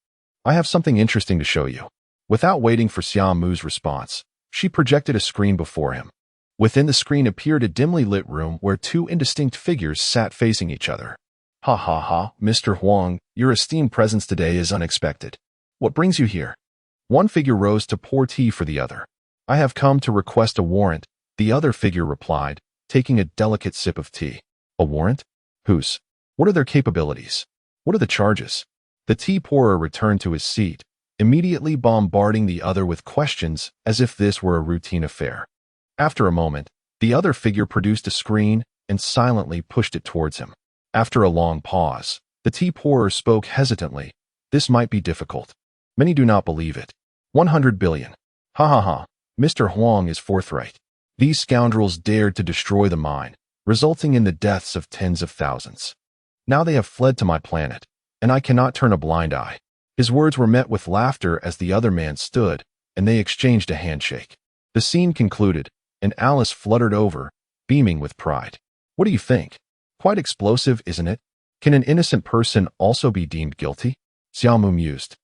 I have something interesting to show you. Without waiting for Xia Mu's response, she projected a screen before him. Within the screen appeared a dimly lit room where two indistinct figures sat facing each other. Ha ha ha, Mr. Huang, your esteemed presence today is unexpected. What brings you here? One figure rose to pour tea for the other. I have come to request a warrant, the other figure replied, taking a delicate sip of tea. A warrant? Whose? What are their capabilities? What are the charges? The tea pourer returned to his seat, immediately bombarding the other with questions as if this were a routine affair. After a moment, the other figure produced a screen and silently pushed it towards him. After a long pause, the tea pourer spoke hesitantly. This might be difficult. Many do not believe it. 100 billion. Ha ha ha. Mr. Huang is forthright. These scoundrels dared to destroy the mine, resulting in the deaths of tens of thousands. Now they have fled to my planet, and I cannot turn a blind eye. His words were met with laughter as the other man stood, and they exchanged a handshake. The scene concluded, and Alice fluttered over, beaming with pride. What do you think? Quite explosive, isn't it? Can an innocent person also be deemed guilty? Xia Mu mused,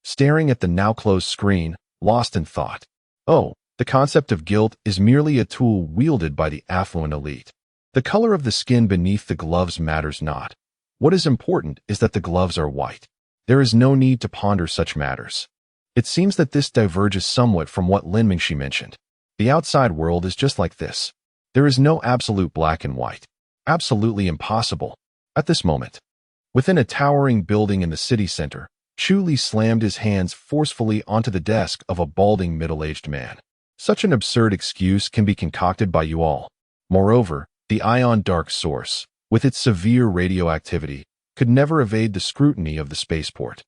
staring at the now closed screen, lost in thought. Oh, the concept of guilt is merely a tool wielded by the affluent elite. The color of the skin beneath the gloves matters not. What is important is that the gloves are white. There is no need to ponder such matters. It seems that this diverges somewhat from what Lin Mingxi mentioned. The outside world is just like this. There is no absolute black and white. Absolutely impossible. At this moment, within a towering building in the city center, Chu Li slammed his hands forcefully onto the desk of a balding middle-aged man. Such an absurd excuse can be concocted by you all. Moreover, the ion dark source, with its severe radioactivity, could never evade the scrutiny of the spaceport,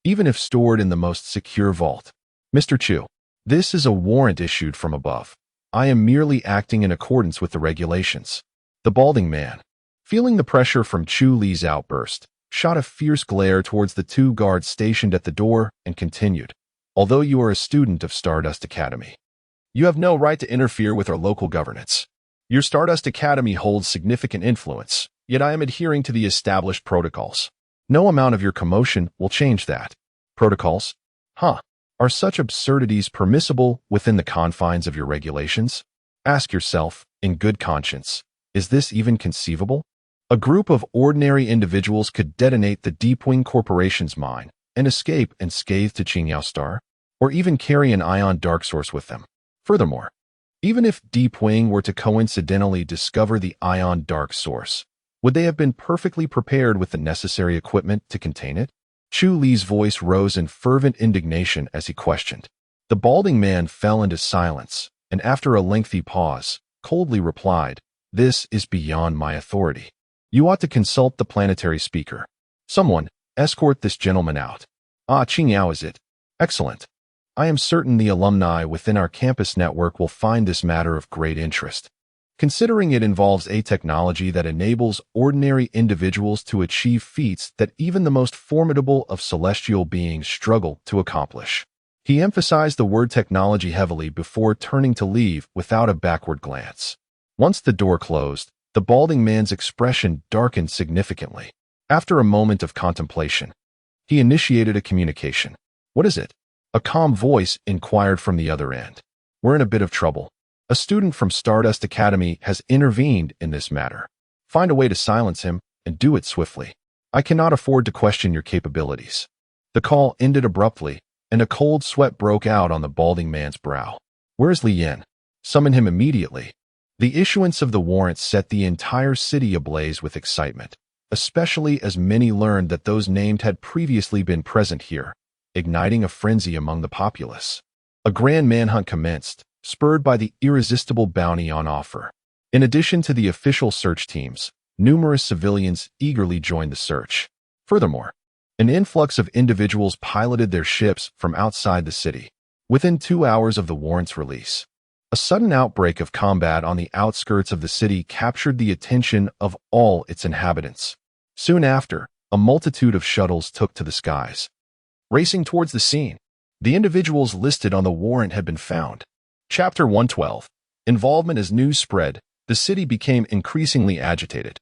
even if stored in the most secure vault. Mr. Chu, this is a warrant issued from above. I am merely acting in accordance with the regulations. The balding man, feeling the pressure from Chu Li's outburst, shot a fierce glare towards the two guards stationed at the door and continued. Although you are a student of Stardust Academy, you have no right to interfere with our local governance. Your Stardust Academy holds significant influence, yet I am adhering to the established protocols. No amount of your commotion will change that. Protocols? Huh. Are such absurdities permissible within the confines of your regulations? Ask yourself, in good conscience, is this even conceivable? A group of ordinary individuals could detonate the Deepwing Corporation's mine and escape unscathed to Qingyao Star, or even carry an ion dark source with them. Furthermore, even if Deepwing were to coincidentally discover the ion dark source, would they have been perfectly prepared with the necessary equipment to contain it? Chu Li's voice rose in fervent indignation as he questioned. The balding man fell into silence, and after a lengthy pause, coldly replied, "This is beyond my authority. You ought to consult the planetary speaker. Someone, escort this gentleman out." Ah, Qingyao is it? Excellent. I am certain the alumni within our campus network will find this matter of great interest, considering it involves a technology that enables ordinary individuals to achieve feats that even the most formidable of celestial beings struggle to accomplish. He emphasized the word technology heavily before turning to leave without a backward glance. Once the door closed, the balding man's expression darkened significantly. After a moment of contemplation, he initiated a communication. What is it? A calm voice inquired from the other end. "We're in a bit of trouble. A student from Stardust Academy has intervened in this matter. Find a way to silence him, and do it swiftly. I cannot afford to question your capabilities." The call ended abruptly, and a cold sweat broke out on the balding man's brow. "Where's Li Yin? Summon him immediately." The issuance of the warrant set the entire city ablaze with excitement, especially as many learned that those named had previously been present here, igniting a frenzy among the populace. A grand manhunt commenced, spurred by the irresistible bounty on offer. In addition to the official search teams, numerous civilians eagerly joined the search. Furthermore, an influx of individuals piloted their ships from outside the city. Within 2 hours of the warrant's release, a sudden outbreak of combat on the outskirts of the city captured the attention of all its inhabitants. Soon after, a multitude of shuttles took to the skies, racing towards the scene. The individuals listed on the warrant had been found. Chapter 112. Involvement. As news spread, the city became increasingly agitated.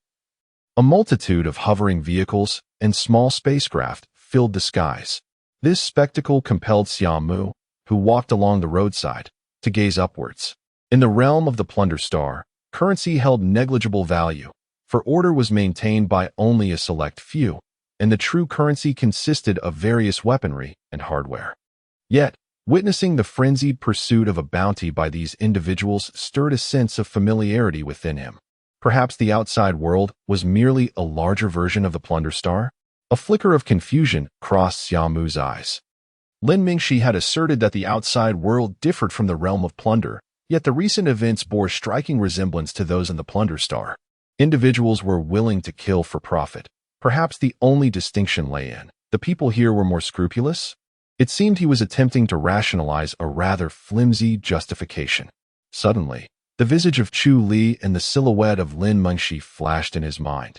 A multitude of hovering vehicles and small spacecraft filled the skies. This spectacle compelled Xia Mu, who walked along the roadside, to gaze upwards. In the realm of the Plunder Star, currency held negligible value, for order was maintained by only a select few, and the true currency consisted of various weaponry and hardware. Yet, witnessing the frenzied pursuit of a bounty by these individuals stirred a sense of familiarity within him. Perhaps the outside world was merely a larger version of the Plunder Star? A flicker of confusion crossed Xia Mu's eyes. Lin Mingxi had asserted that the outside world differed from the realm of plunder, yet the recent events bore striking resemblance to those in the Plunder Star. Individuals were willing to kill for profit. Perhaps the only distinction lay in the people here were more scrupulous? It seemed he was attempting to rationalize a rather flimsy justification. Suddenly, the visage of Chu Li and the silhouette of Lin Mingxi flashed in his mind.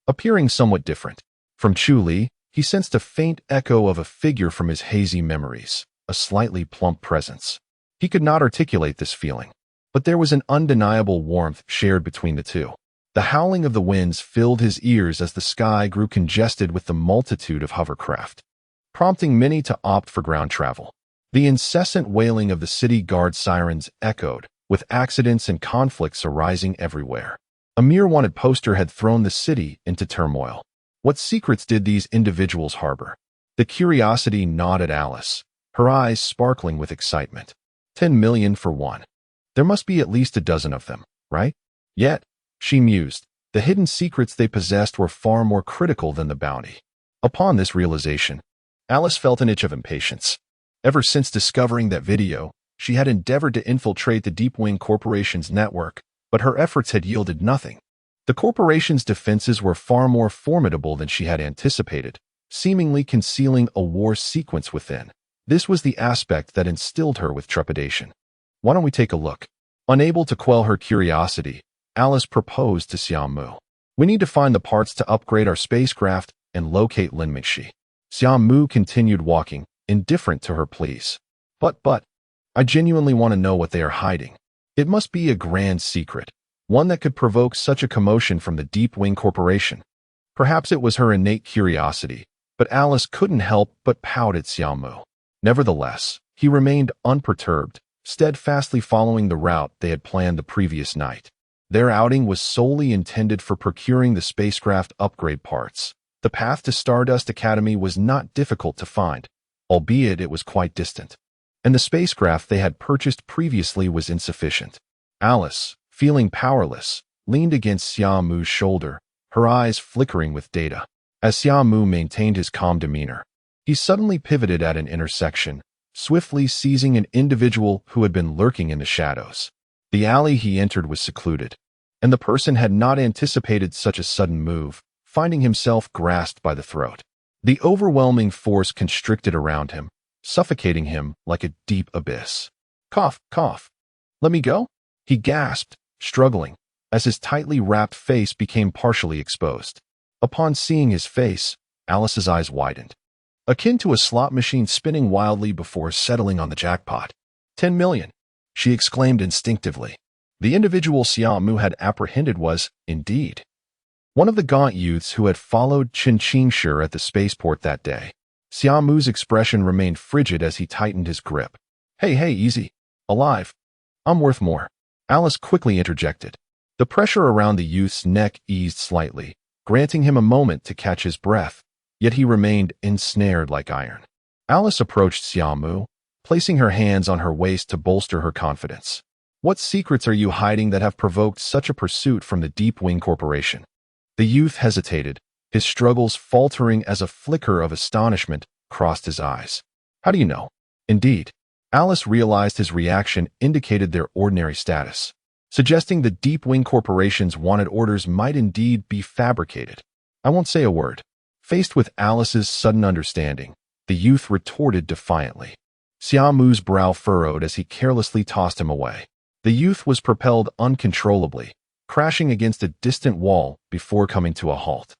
Appearing somewhat different from Chu Li, he sensed a faint echo of a figure from his hazy memories, a slightly plump presence. He could not articulate this feeling, but there was an undeniable warmth shared between the two. The howling of the winds filled his ears as the sky grew congested with the multitude of hovercraft, prompting many to opt for ground travel. The incessant wailing of the city guard sirens echoed, with accidents and conflicts arising everywhere. A mere wanted poster had thrown the city into turmoil. What secrets did these individuals harbor? The curiosity gnawed at Alice, her eyes sparkling with excitement. 10 million for one. There must be at least a dozen of them, right? Yet, she mused, the hidden secrets they possessed were far more critical than the bounty. Upon this realization, Alice felt an itch of impatience. Ever since discovering that video, she had endeavored to infiltrate the Deepwing Corporation's network, but her efforts had yielded nothing. The corporation's defenses were far more formidable than she had anticipated, seemingly concealing a war sequence within. This was the aspect that instilled her with trepidation. "Why don't we take a look?" Unable to quell her curiosity, Alice proposed to Xia Mu. "We need to find the parts to upgrade our spacecraft and locate Lin Mingxi." Xia Mu continued walking, indifferent to her pleas. But, I genuinely want to know what they are hiding. It must be a grand secret, one that could provoke such a commotion from the Deepwing Corporation." Perhaps it was her innate curiosity, but Alice couldn't help but pout at Xia Mu. Nevertheless, he remained unperturbed, steadfastly following the route they had planned the previous night. Their outing was solely intended for procuring the spacecraft upgrade parts. The path to Stardust Academy was not difficult to find, albeit it was quite distant, and the spacecraft they had purchased previously was insufficient. Alice, feeling powerless, leaned against Xia Mu's shoulder, her eyes flickering with data. As Xia Mu maintained his calm demeanor, he suddenly pivoted at an intersection, swiftly seizing an individual who had been lurking in the shadows. The alley he entered was secluded, and the person had not anticipated such a sudden move, finding himself grasped by the throat. The overwhelming force constricted around him, suffocating him like a deep abyss. "Cough, cough. Let me go?" he gasped, struggling, as his tightly wrapped face became partially exposed. Upon seeing his face, Alice's eyes widened, akin to a slot machine spinning wildly before settling on the jackpot. 10 million, she exclaimed instinctively. The individual Xia Mu had apprehended was, indeed, one of the gaunt youths who had followed Qin Qingshi at the spaceport that day. Xia Mu's expression remained frigid as he tightened his grip. Hey, easy. Alive. I'm worth more. Alice quickly interjected. The pressure around the youth's neck eased slightly, granting him a moment to catch his breath, yet he remained ensnared like iron. Alice approached Xia Mu, placing her hands on her waist to bolster her confidence. What secrets are you hiding that have provoked such a pursuit from the Deep Wing Corporation? The youth hesitated, his struggles faltering as a flicker of astonishment crossed his eyes. How do you know? Indeed, Alice realized his reaction indicated their ordinary status, suggesting the Deep Wing Corporation's wanted orders might indeed be fabricated. I won't say a word. Faced with Alice's sudden understanding, the youth retorted defiantly. Xia Mu's brow furrowed as he carelessly tossed him away. The youth was propelled uncontrollably, crashing against a distant wall before coming to a halt.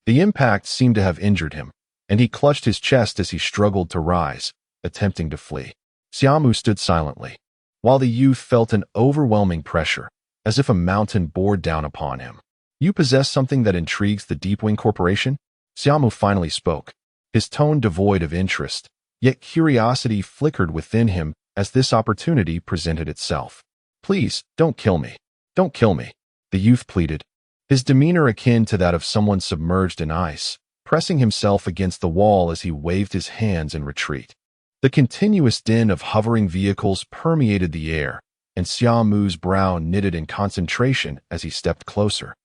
The impact seemed to have injured him, and he clutched his chest as he struggled to rise, attempting to flee. Xia Mu stood silently, while the youth felt an overwhelming pressure, as if a mountain bore down upon him. You possess something that intrigues the Deep Wing Corporation? Xia Mu finally spoke, his tone devoid of interest, yet curiosity flickered within him as this opportunity presented itself. Please, don't kill me. Don't kill me, the youth pleaded, his demeanor akin to that of someone submerged in ice, pressing himself against the wall as he waved his hands in retreat. The continuous din of hovering vehicles permeated the air, and Xia Mu's brow knitted in concentration as he stepped closer.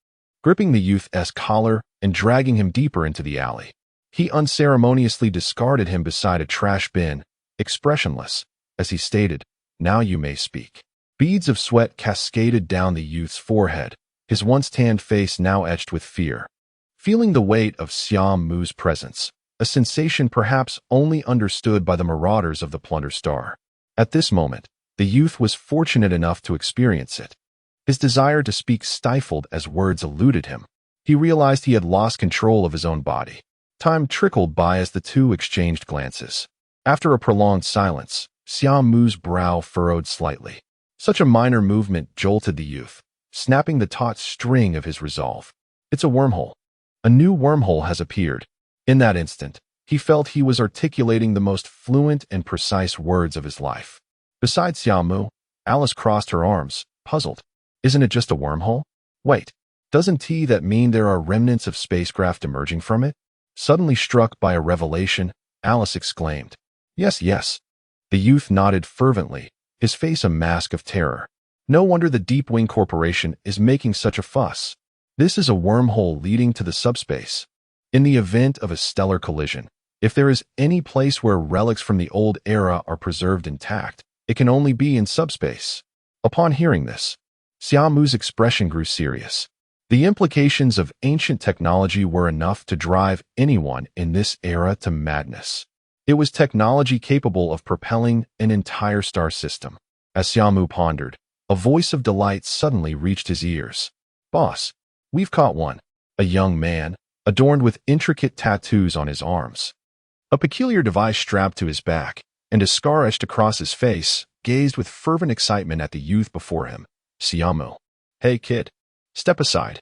Gripping the youth's collar and dragging him deeper into the alley, he unceremoniously discarded him beside a trash bin, expressionless, as he stated, "Now you may speak." Beads of sweat cascaded down the youth's forehead, his once tanned face now etched with fear. Feeling the weight of Xia Mu's presence, a sensation perhaps only understood by the marauders of the Plunder Star. At this moment, the youth was fortunate enough to experience it. His desire to speak stifled as words eluded him. He realized he had lost control of his own body. Time trickled by as the two exchanged glances. After a prolonged silence, Xia Mu's brow furrowed slightly. Such a minor movement jolted the youth, snapping the taut string of his resolve. It's a wormhole. A new wormhole has appeared. In that instant, he felt he was articulating the most fluent and precise words of his life. Besides Xia Mu, Alice crossed her arms, puzzled. Isn't it just a wormhole? Wait, doesn't that mean there are remnants of spacecraft emerging from it? Suddenly struck by a revelation, Alice exclaimed. Yes. The youth nodded fervently, his face a mask of terror. No wonder the Deep Wing Corporation is making such a fuss. This is a wormhole leading to the subspace. In the event of a stellar collision, if there is any place where relics from the old era are preserved intact, it can only be in subspace. Upon hearing this, Xia Mu's expression grew serious. The implications of ancient technology were enough to drive anyone in this era to madness. It was technology capable of propelling an entire star system. As Xia Mu pondered, a voice of delight suddenly reached his ears. Boss, we've caught one. A young man, adorned with intricate tattoos on his arms. A peculiar device strapped to his back, and a scar etched across his face, gazed with fervent excitement at the youth before him. Xia Mu. Hey kid, step aside,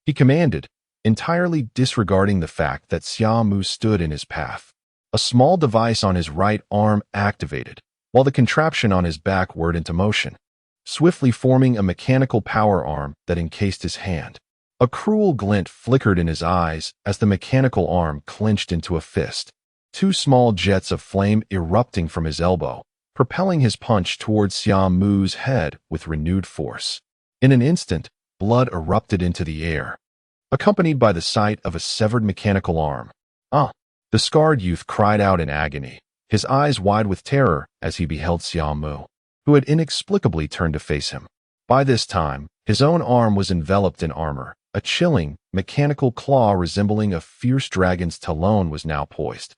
he commanded, entirely disregarding the fact that Xia Mu stood in his path. A small device on his right arm activated, while the contraption on his back whirred into motion, swiftly forming a mechanical power arm that encased his hand. A cruel glint flickered in his eyes as the mechanical arm clenched into a fist, two small jets of flame erupting from his elbow, propelling his punch towards Xia Mu's head with renewed force. In an instant, blood erupted into the air, accompanied by the sight of a severed mechanical arm. The scarred youth cried out in agony, his eyes wide with terror as he beheld Xia Mu, who had inexplicably turned to face him. By this time, his own arm was enveloped in armor. A chilling, mechanical claw resembling a fierce dragon's talon was now poised,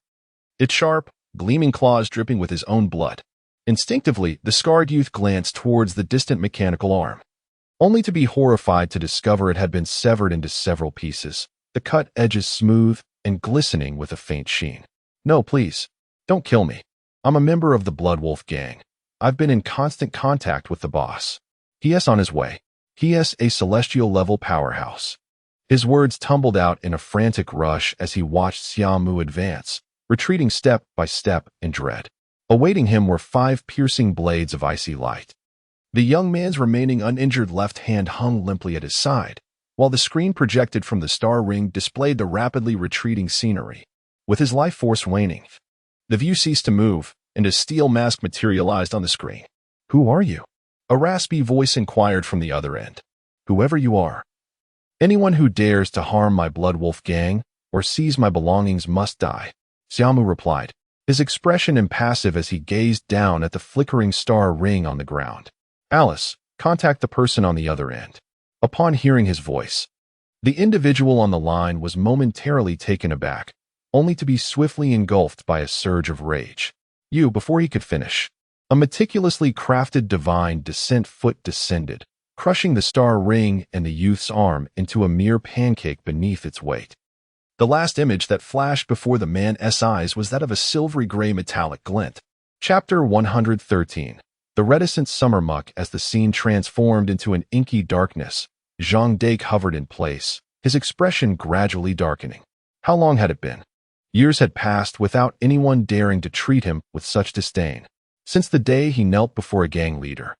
its sharp, gleaming claws dripping with his own blood. Instinctively, the scarred youth glanced towards the distant mechanical arm, only to be horrified to discover it had been severed into several pieces, the cut edges smooth and glistening with a faint sheen. No, please, don't kill me. I'm a member of the Blood Wolf gang. I've been in constant contact with the boss. He is on his way. He is a celestial-level powerhouse. His words tumbled out in a frantic rush as he watched Xia Mu advance, retreating step by step in dread. Awaiting him were 5 piercing blades of icy light. The young man's remaining uninjured left hand hung limply at his side, while the screen projected from the star ring displayed the rapidly retreating scenery. With his life force waning, the view ceased to move, and a steel mask materialized on the screen. "Who are you?" a raspy voice inquired from the other end. "Whoever you are. Anyone who dares to harm my Blood Wolf gang or seize my belongings must die," Xia Mu replied, his expression impassive as he gazed down at the flickering star ring on the ground. "Alice, contact the person on the other end." Upon hearing his voice, the individual on the line was momentarily taken aback, only to be swiftly engulfed by a surge of rage. Before he could finish, a meticulously crafted divine descent foot descended, crushing the star ring and the youth's arm into a mere pancake beneath its weight. The last image that flashed before the man's eyes was that of a silvery gray metallic glint. Chapter 113. The reticent summer muck. As the scene transformed into an inky darkness, Zhang Dake hovered in place, his expression gradually darkening. How long had it been? Years had passed without anyone daring to treat him with such disdain. Since the day he knelt before a gang leader,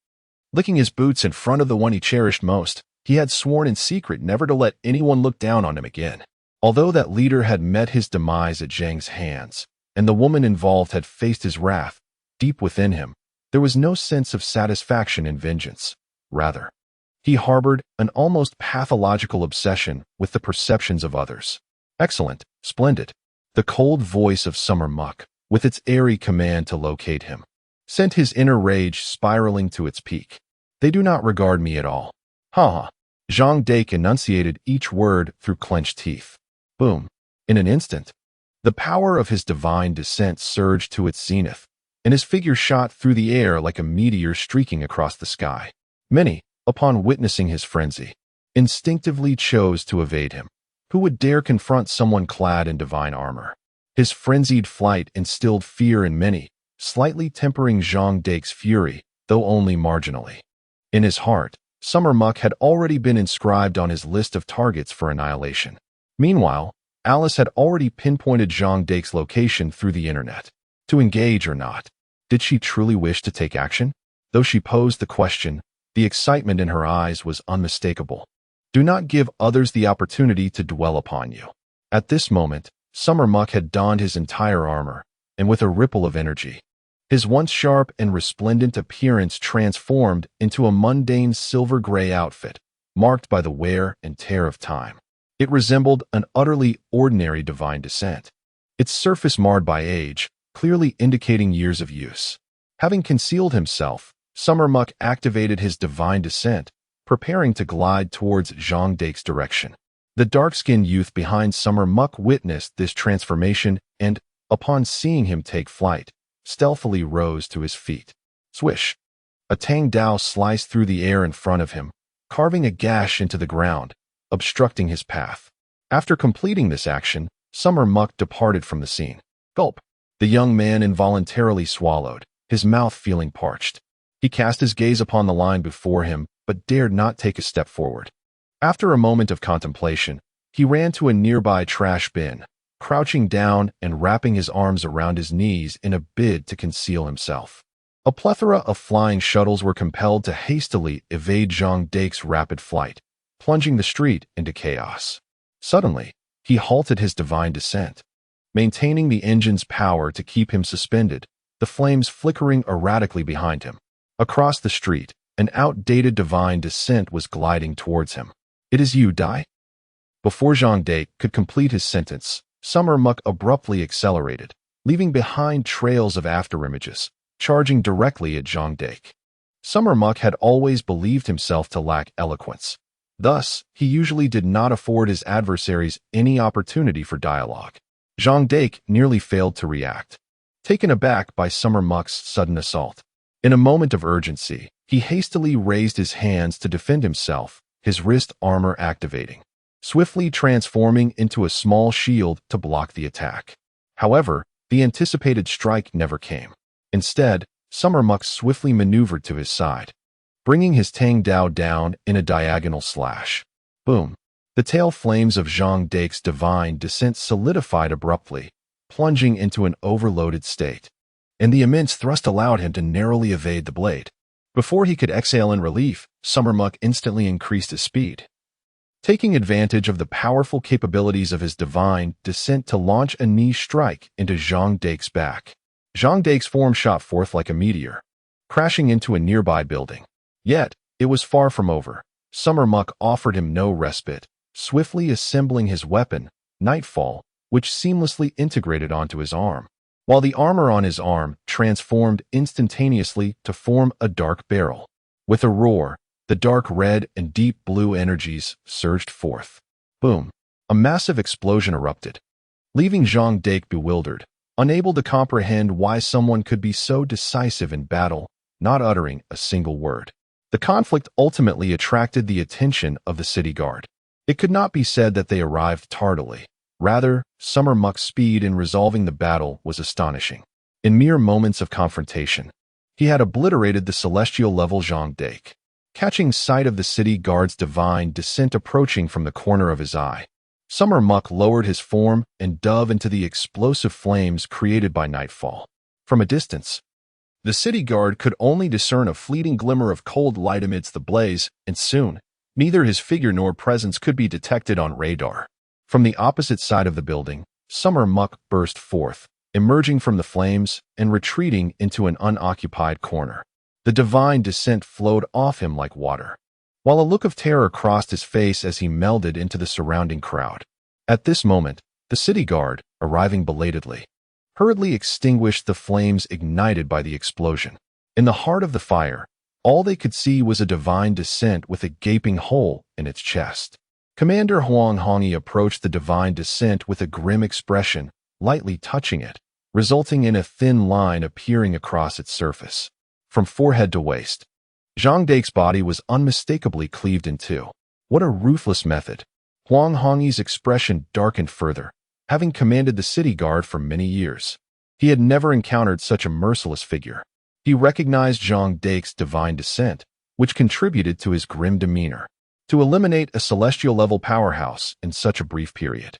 licking his boots in front of the one he cherished most, he had sworn in secret never to let anyone look down on him again. Although that leader had met his demise at Zhang's hands, and the woman involved had faced his wrath, deep within him, there was no sense of satisfaction in vengeance. Rather, he harbored an almost pathological obsession with the perceptions of others. Excellent, splendid. The cold voice of Summer Muck, with its airy command to locate him, sent his inner rage spiraling to its peak. "They do not regard me at all." Ha ha. Zhang Dake enunciated each word through clenched teeth. Boom. In an instant, the power of his divine descent surged to its zenith, and his figure shot through the air like a meteor streaking across the sky. Many, upon witnessing his frenzy, instinctively chose to evade him. Who would dare confront someone clad in divine armor? His frenzied flight instilled fear in many, slightly tempering Zhang Dake's fury, though only marginally. In his heart, Summer Muck had already been inscribed on his list of targets for annihilation. Meanwhile, Alice had already pinpointed Zhang Dake's location through the internet. To engage or not? Did she truly wish to take action? Though she posed the question, the excitement in her eyes was unmistakable. Do not give others the opportunity to dwell upon you. At this moment, Summer Muck had donned his entire armor, and with a ripple of energy, his once sharp and resplendent appearance transformed into a mundane silver-gray outfit, marked by the wear and tear of time. It resembled an utterly ordinary divine descent, its surface marred by age, clearly indicating years of use. Having concealed himself, Summer Muck activated his divine descent, preparing to glide towards Zhang Dake's direction. The dark-skinned youth behind Summer Muck witnessed this transformation and, upon seeing him take flight, stealthily rose to his feet. Swish! A Tang Dao sliced through the air in front of him, carving a gash into the ground, obstructing his path. After completing this action, Summer Muck departed from the scene. Gulp! The young man involuntarily swallowed, his mouth feeling parched. He cast his gaze upon the line before him, but dared not take a step forward. After a moment of contemplation, he ran to a nearby trash bin, crouching down and wrapping his arms around his knees in a bid to conceal himself. A plethora of flying shuttles were compelled to hastily evade Zhang Dake's rapid flight, plunging the street into chaos. Suddenly, he halted his divine descent, maintaining the engine's power to keep him suspended, the flames flickering erratically behind him. Across the street, an outdated divine descent was gliding towards him. "It is you, Dai?" Before Zhang Dake could complete his sentence, Summer Muck abruptly accelerated, leaving behind trails of afterimages, charging directly at Zhang Dake. Summer Muck had always believed himself to lack eloquence. Thus, he usually did not afford his adversaries any opportunity for dialogue. Zhang Dake nearly failed to react, taken aback by Summer Muck's sudden assault. In a moment of urgency, he hastily raised his hands to defend himself, his wrist armor activating, swiftly transforming into a small shield to block the attack. However, the anticipated strike never came. Instead, Summer Muck swiftly maneuvered to his side, bringing his Tang Dao down in a diagonal slash. Boom! The tail flames of Zhang Dake's divine descent solidified abruptly, plunging into an overloaded state, and the immense thrust allowed him to narrowly evade the blade. Before he could exhale in relief, Muck instantly increased his speed, taking advantage of the powerful capabilities of his divine descent to launch a knee strike into Zhang Dake's back. Zhang Dake's form shot forth like a meteor, crashing into a nearby building. Yet, it was far from over. Muck offered him no respite, swiftly assembling his weapon, Nightfall, which seamlessly integrated onto his arm, while the armor on his arm transformed instantaneously to form a dark barrel. With a roar, the dark red and deep blue energies surged forth. Boom! A massive explosion erupted, leaving Zhang Dake bewildered, unable to comprehend why someone could be so decisive in battle, not uttering a single word. The conflict ultimately attracted the attention of the city guard. It could not be said that they arrived tardily. Rather, Muck's speed in resolving the battle was astonishing. In mere moments of confrontation, he had obliterated the celestial-level Zhang Dake. Catching sight of the city guard's divine descent approaching from the corner of his eye, Muck lowered his form and dove into the explosive flames created by Nightfall. From a distance, the city guard could only discern a fleeting glimmer of cold light amidst the blaze, and soon, neither his figure nor presence could be detected on radar. From the opposite side of the building, Muck burst forth, emerging from the flames and retreating into an unoccupied corner. The divine descent flowed off him like water, while a look of terror crossed his face as he melded into the surrounding crowd. At this moment, the city guard, arriving belatedly, hurriedly extinguished the flames ignited by the explosion. In the heart of the fire, all they could see was a divine descent with a gaping hole in its chest. Commander Huang Hongyi approached the divine descent with a grim expression, lightly touching it, resulting in a thin line appearing across its surface. From forehead to waist, Zhang Dake's body was unmistakably cleaved in two. What a ruthless method! Huang Hongyi's expression darkened further. Having commanded the city guard for many years, he had never encountered such a merciless figure. He recognized Zhang Dake's divine descent, which contributed to his grim demeanor. To eliminate a celestial-level powerhouse in such a brief period,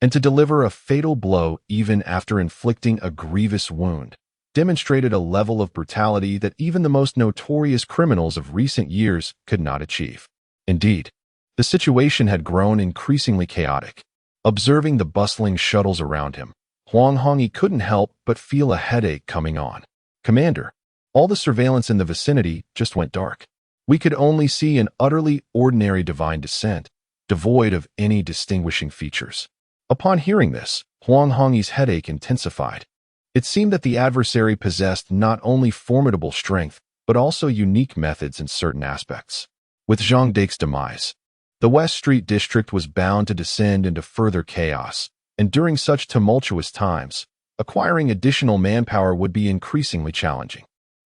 and to deliver a fatal blow even after inflicting a grievous wound, demonstrated a level of brutality that even the most notorious criminals of recent years could not achieve. Indeed, the situation had grown increasingly chaotic. Observing the bustling shuttles around him, Huang Hongyi couldn't help but feel a headache coming on. Commander, all the surveillance in the vicinity just went dark. We could only see an utterly ordinary divine descent, devoid of any distinguishing features. Upon hearing this, Huang Hongyi's headache intensified. It seemed that the adversary possessed not only formidable strength, but also unique methods in certain aspects. With Zhang Dake's demise, the West Street District was bound to descend into further chaos, and during such tumultuous times, acquiring additional manpower would be increasingly challenging.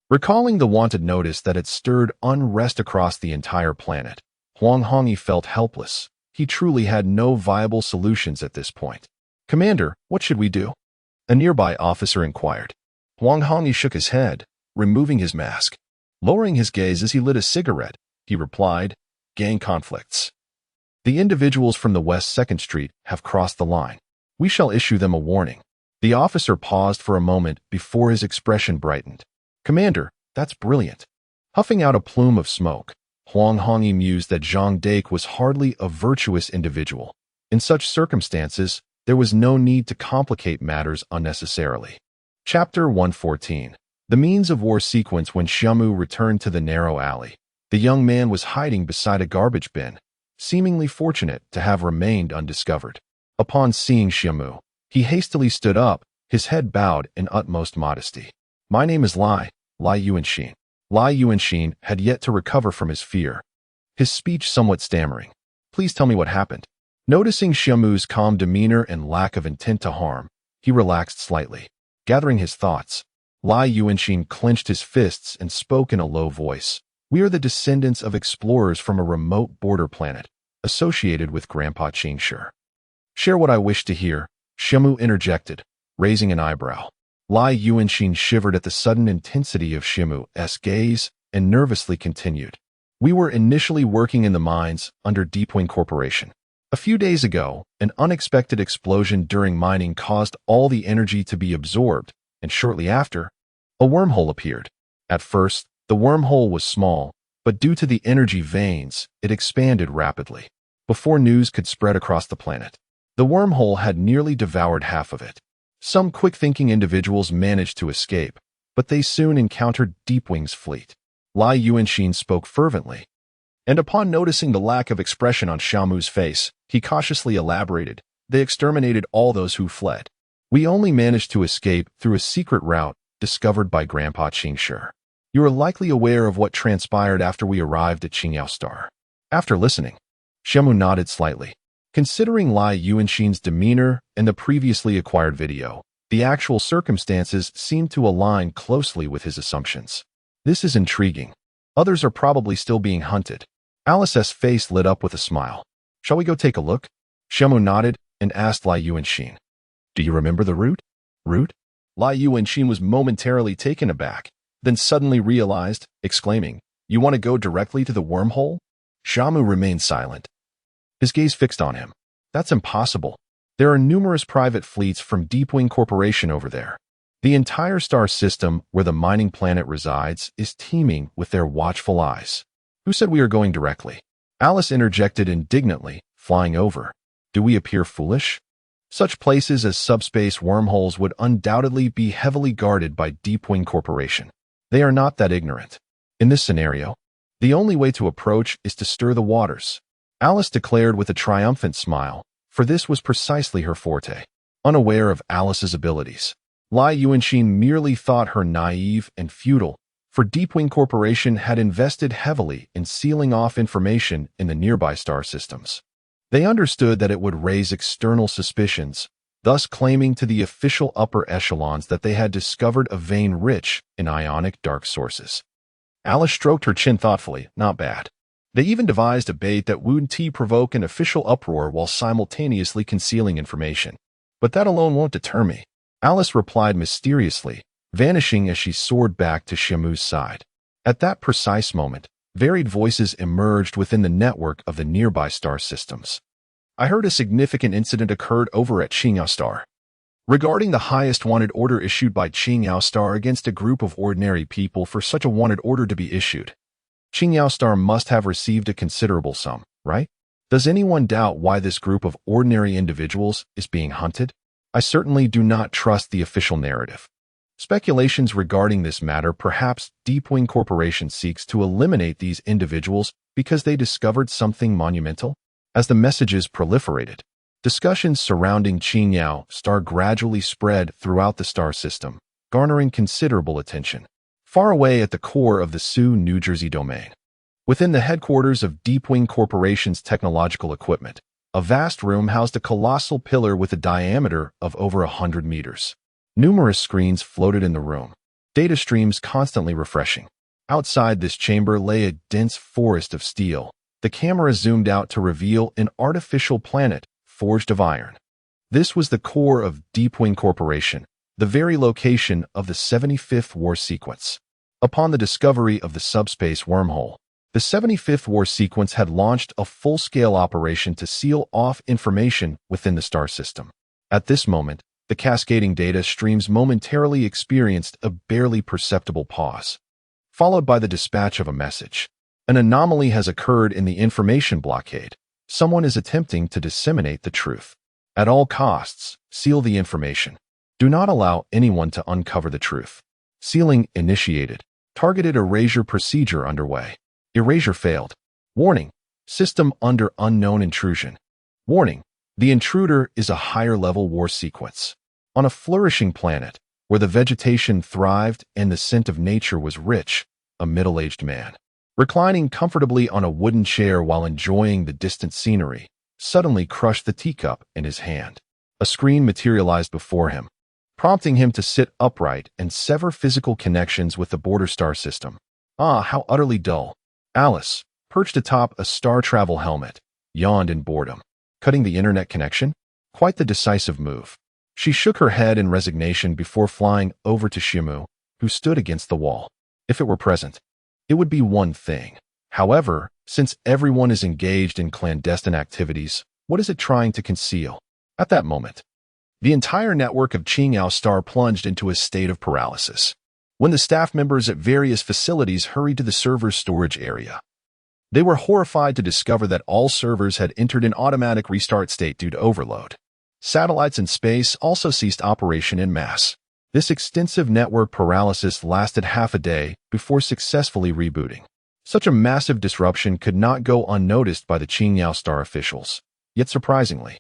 Recalling the wanted notice that had stirred unrest across the entire planet, Huang Hongyi felt helpless. He truly had no viable solutions at this point. Commander, what should we do? A nearby officer inquired. Huang Hongyi shook his head, removing his mask. Lowering his gaze as he lit a cigarette, he replied, "Gang conflicts. The individuals from the West 2nd Street have crossed the line. We shall issue them a warning." The officer paused for a moment before his expression brightened. "Commander, that's brilliant." Huffing out a plume of smoke, Huang Hongyi mused that Zhang Dake was hardly a virtuous individual. In such circumstances, there was no need to complicate matters unnecessarily. Chapter 114. The Means of War sequence. When Xia Mu returned to the narrow alley, the young man was hiding beside a garbage bin, seemingly fortunate to have remained undiscovered. Upon seeing Xia Mu, he hastily stood up, his head bowed in utmost modesty. "My name is Lai Yuanxin." Lai Yuanxin had yet to recover from his fear, his speech somewhat stammering. "Please tell me what happened." Noticing Xia Mu's calm demeanor and lack of intent to harm, he relaxed slightly. Gathering his thoughts, Lai Yuanxin clenched his fists and spoke in a low voice. "We are the descendants of explorers from a remote border planet, associated with Grandpa Qingshi." "Share what I wish to hear," Xia Mu interjected, raising an eyebrow. Lai Yuanxin shivered at the sudden intensity of Xia Mu's gaze and nervously continued. "We were initially working in the mines under Deepwing Corporation. A few days ago, an unexpected explosion during mining caused all the energy to be absorbed, and shortly after, a wormhole appeared. At first, the wormhole was small, but due to the energy veins, it expanded rapidly. Before news could spread across the planet, the wormhole had nearly devoured half of it. Some quick-thinking individuals managed to escape, but they soon encountered Deepwing's fleet. Lai Yuanxin spoke fervently, and upon noticing the lack of expression on Xia Mu's face, he cautiously elaborated, "They exterminated all those who fled. We only managed to escape through a secret route discovered by Grandpa Qingshi. You are likely aware of what transpired after we arrived at Qingyao Star." After listening, Xia Mu nodded slightly. Considering Lai Yuanxin's demeanor and the previously acquired video, the actual circumstances seem to align closely with his assumptions. This is intriguing. Others are probably still being hunted. Alice's face lit up with a smile. "Shall we go take a look?" Xia Mu nodded and asked Lai Yuanxin, "Do you remember the route?" "Route?" Lai Yuanxin was momentarily taken aback, then suddenly realized, exclaiming, "You want to go directly to the wormhole?" Xia Mu remained silent, his gaze fixed on him. "That's impossible. There are numerous private fleets from Deepwing Corporation over there. The entire star system where the mining planet resides is teeming with their watchful eyes." "Who said we are going directly?" Alice interjected indignantly, flying over. "Do we appear foolish? Such places as subspace wormholes would undoubtedly be heavily guarded by Deepwing Corporation. They are not that ignorant. In this scenario, the only way to approach is to stir the waters," Alice declared with a triumphant smile, for this was precisely her forte. Unaware of Alice's abilities, Lai Yuanxin merely thought her naive and futile, for Deepwing Corporation had invested heavily in sealing off information in the nearby star systems. They understood that it would raise external suspicions, thus claiming to the official upper echelons that they had discovered a vein rich in ionic dark sources. Alice stroked her chin thoughtfully. "Not bad. They even devised a bait that would provoke an official uproar while simultaneously concealing information. But that alone won't deter me," Alice replied mysteriously, vanishing as she soared back to Xia Mu's side. At that precise moment, varied voices emerged within the network of the nearby star systems. "I heard a significant incident occurred over at Qingyao Star. Regarding the highest wanted order issued by Qingyao Star against a group of ordinary people for such a wanted order to be issued. Qingyao Star must have received a considerable sum, right? Does anyone doubt why this group of ordinary individuals is being hunted? I certainly do not trust the official narrative. Speculations regarding this matter. Perhaps Deepwing Corporation seeks to eliminate these individuals because they discovered something monumental?" As the messages proliferated, discussions surrounding Qingyao Star gradually spread throughout the star system, garnering considerable attention. Far away at the core of the Sioux, New Jersey domain, within the headquarters of Deepwing Corporation's technological equipment, a vast room housed a colossal pillar with a diameter of over 100 meters. Numerous screens floated in the room, data streams constantly refreshing. Outside this chamber lay a dense forest of steel. The camera zoomed out to reveal an artificial planet forged of iron. This was the core of Deepwing Corporation, the very location of the 75th war sequence. Upon the discovery of the subspace wormhole, the 75th war sequence had launched a full-scale operation to seal off information within the star system. At this moment, the cascading data streams momentarily experienced a barely perceptible pause, followed by the dispatch of a message. "An anomaly has occurred in the information blockade. Someone is attempting to disseminate the truth. At all costs, seal the information. Do not allow anyone to uncover the truth. Sealing initiated. Targeted erasure procedure underway. Erasure failed. Warning. System under unknown intrusion. Warning. The intruder is a higher-level war sequence. On a flourishing planet, where the vegetation thrived and the scent of nature was rich, a middle-aged man, reclining comfortably on a wooden chair while enjoying the distant scenery, suddenly crushed the teacup in his hand. A screen materialized before him, prompting him to sit upright and sever physical connections with the border star system. Ah, how utterly dull. Alice, perched atop a star travel helmet, yawned in boredom. Cutting the internet connection? Quite the decisive move. She shook her head in resignation before flying over to Xia Mu, who stood against the wall. If it were present, it would be one thing. However, since everyone is engaged in clandestine activities, What is it trying to conceal? At that moment, the entire network of Qing'ao Star plunged into a state of paralysis. When the staff members at various facilities hurried to the server's storage area, they were horrified to discover that all servers had entered an automatic restart state due to overload. Satellites in space also ceased operation en masse. This extensive network paralysis lasted half a day before successfully rebooting. Such a massive disruption could not go unnoticed by the Qing'ao Star officials. Yet surprisingly,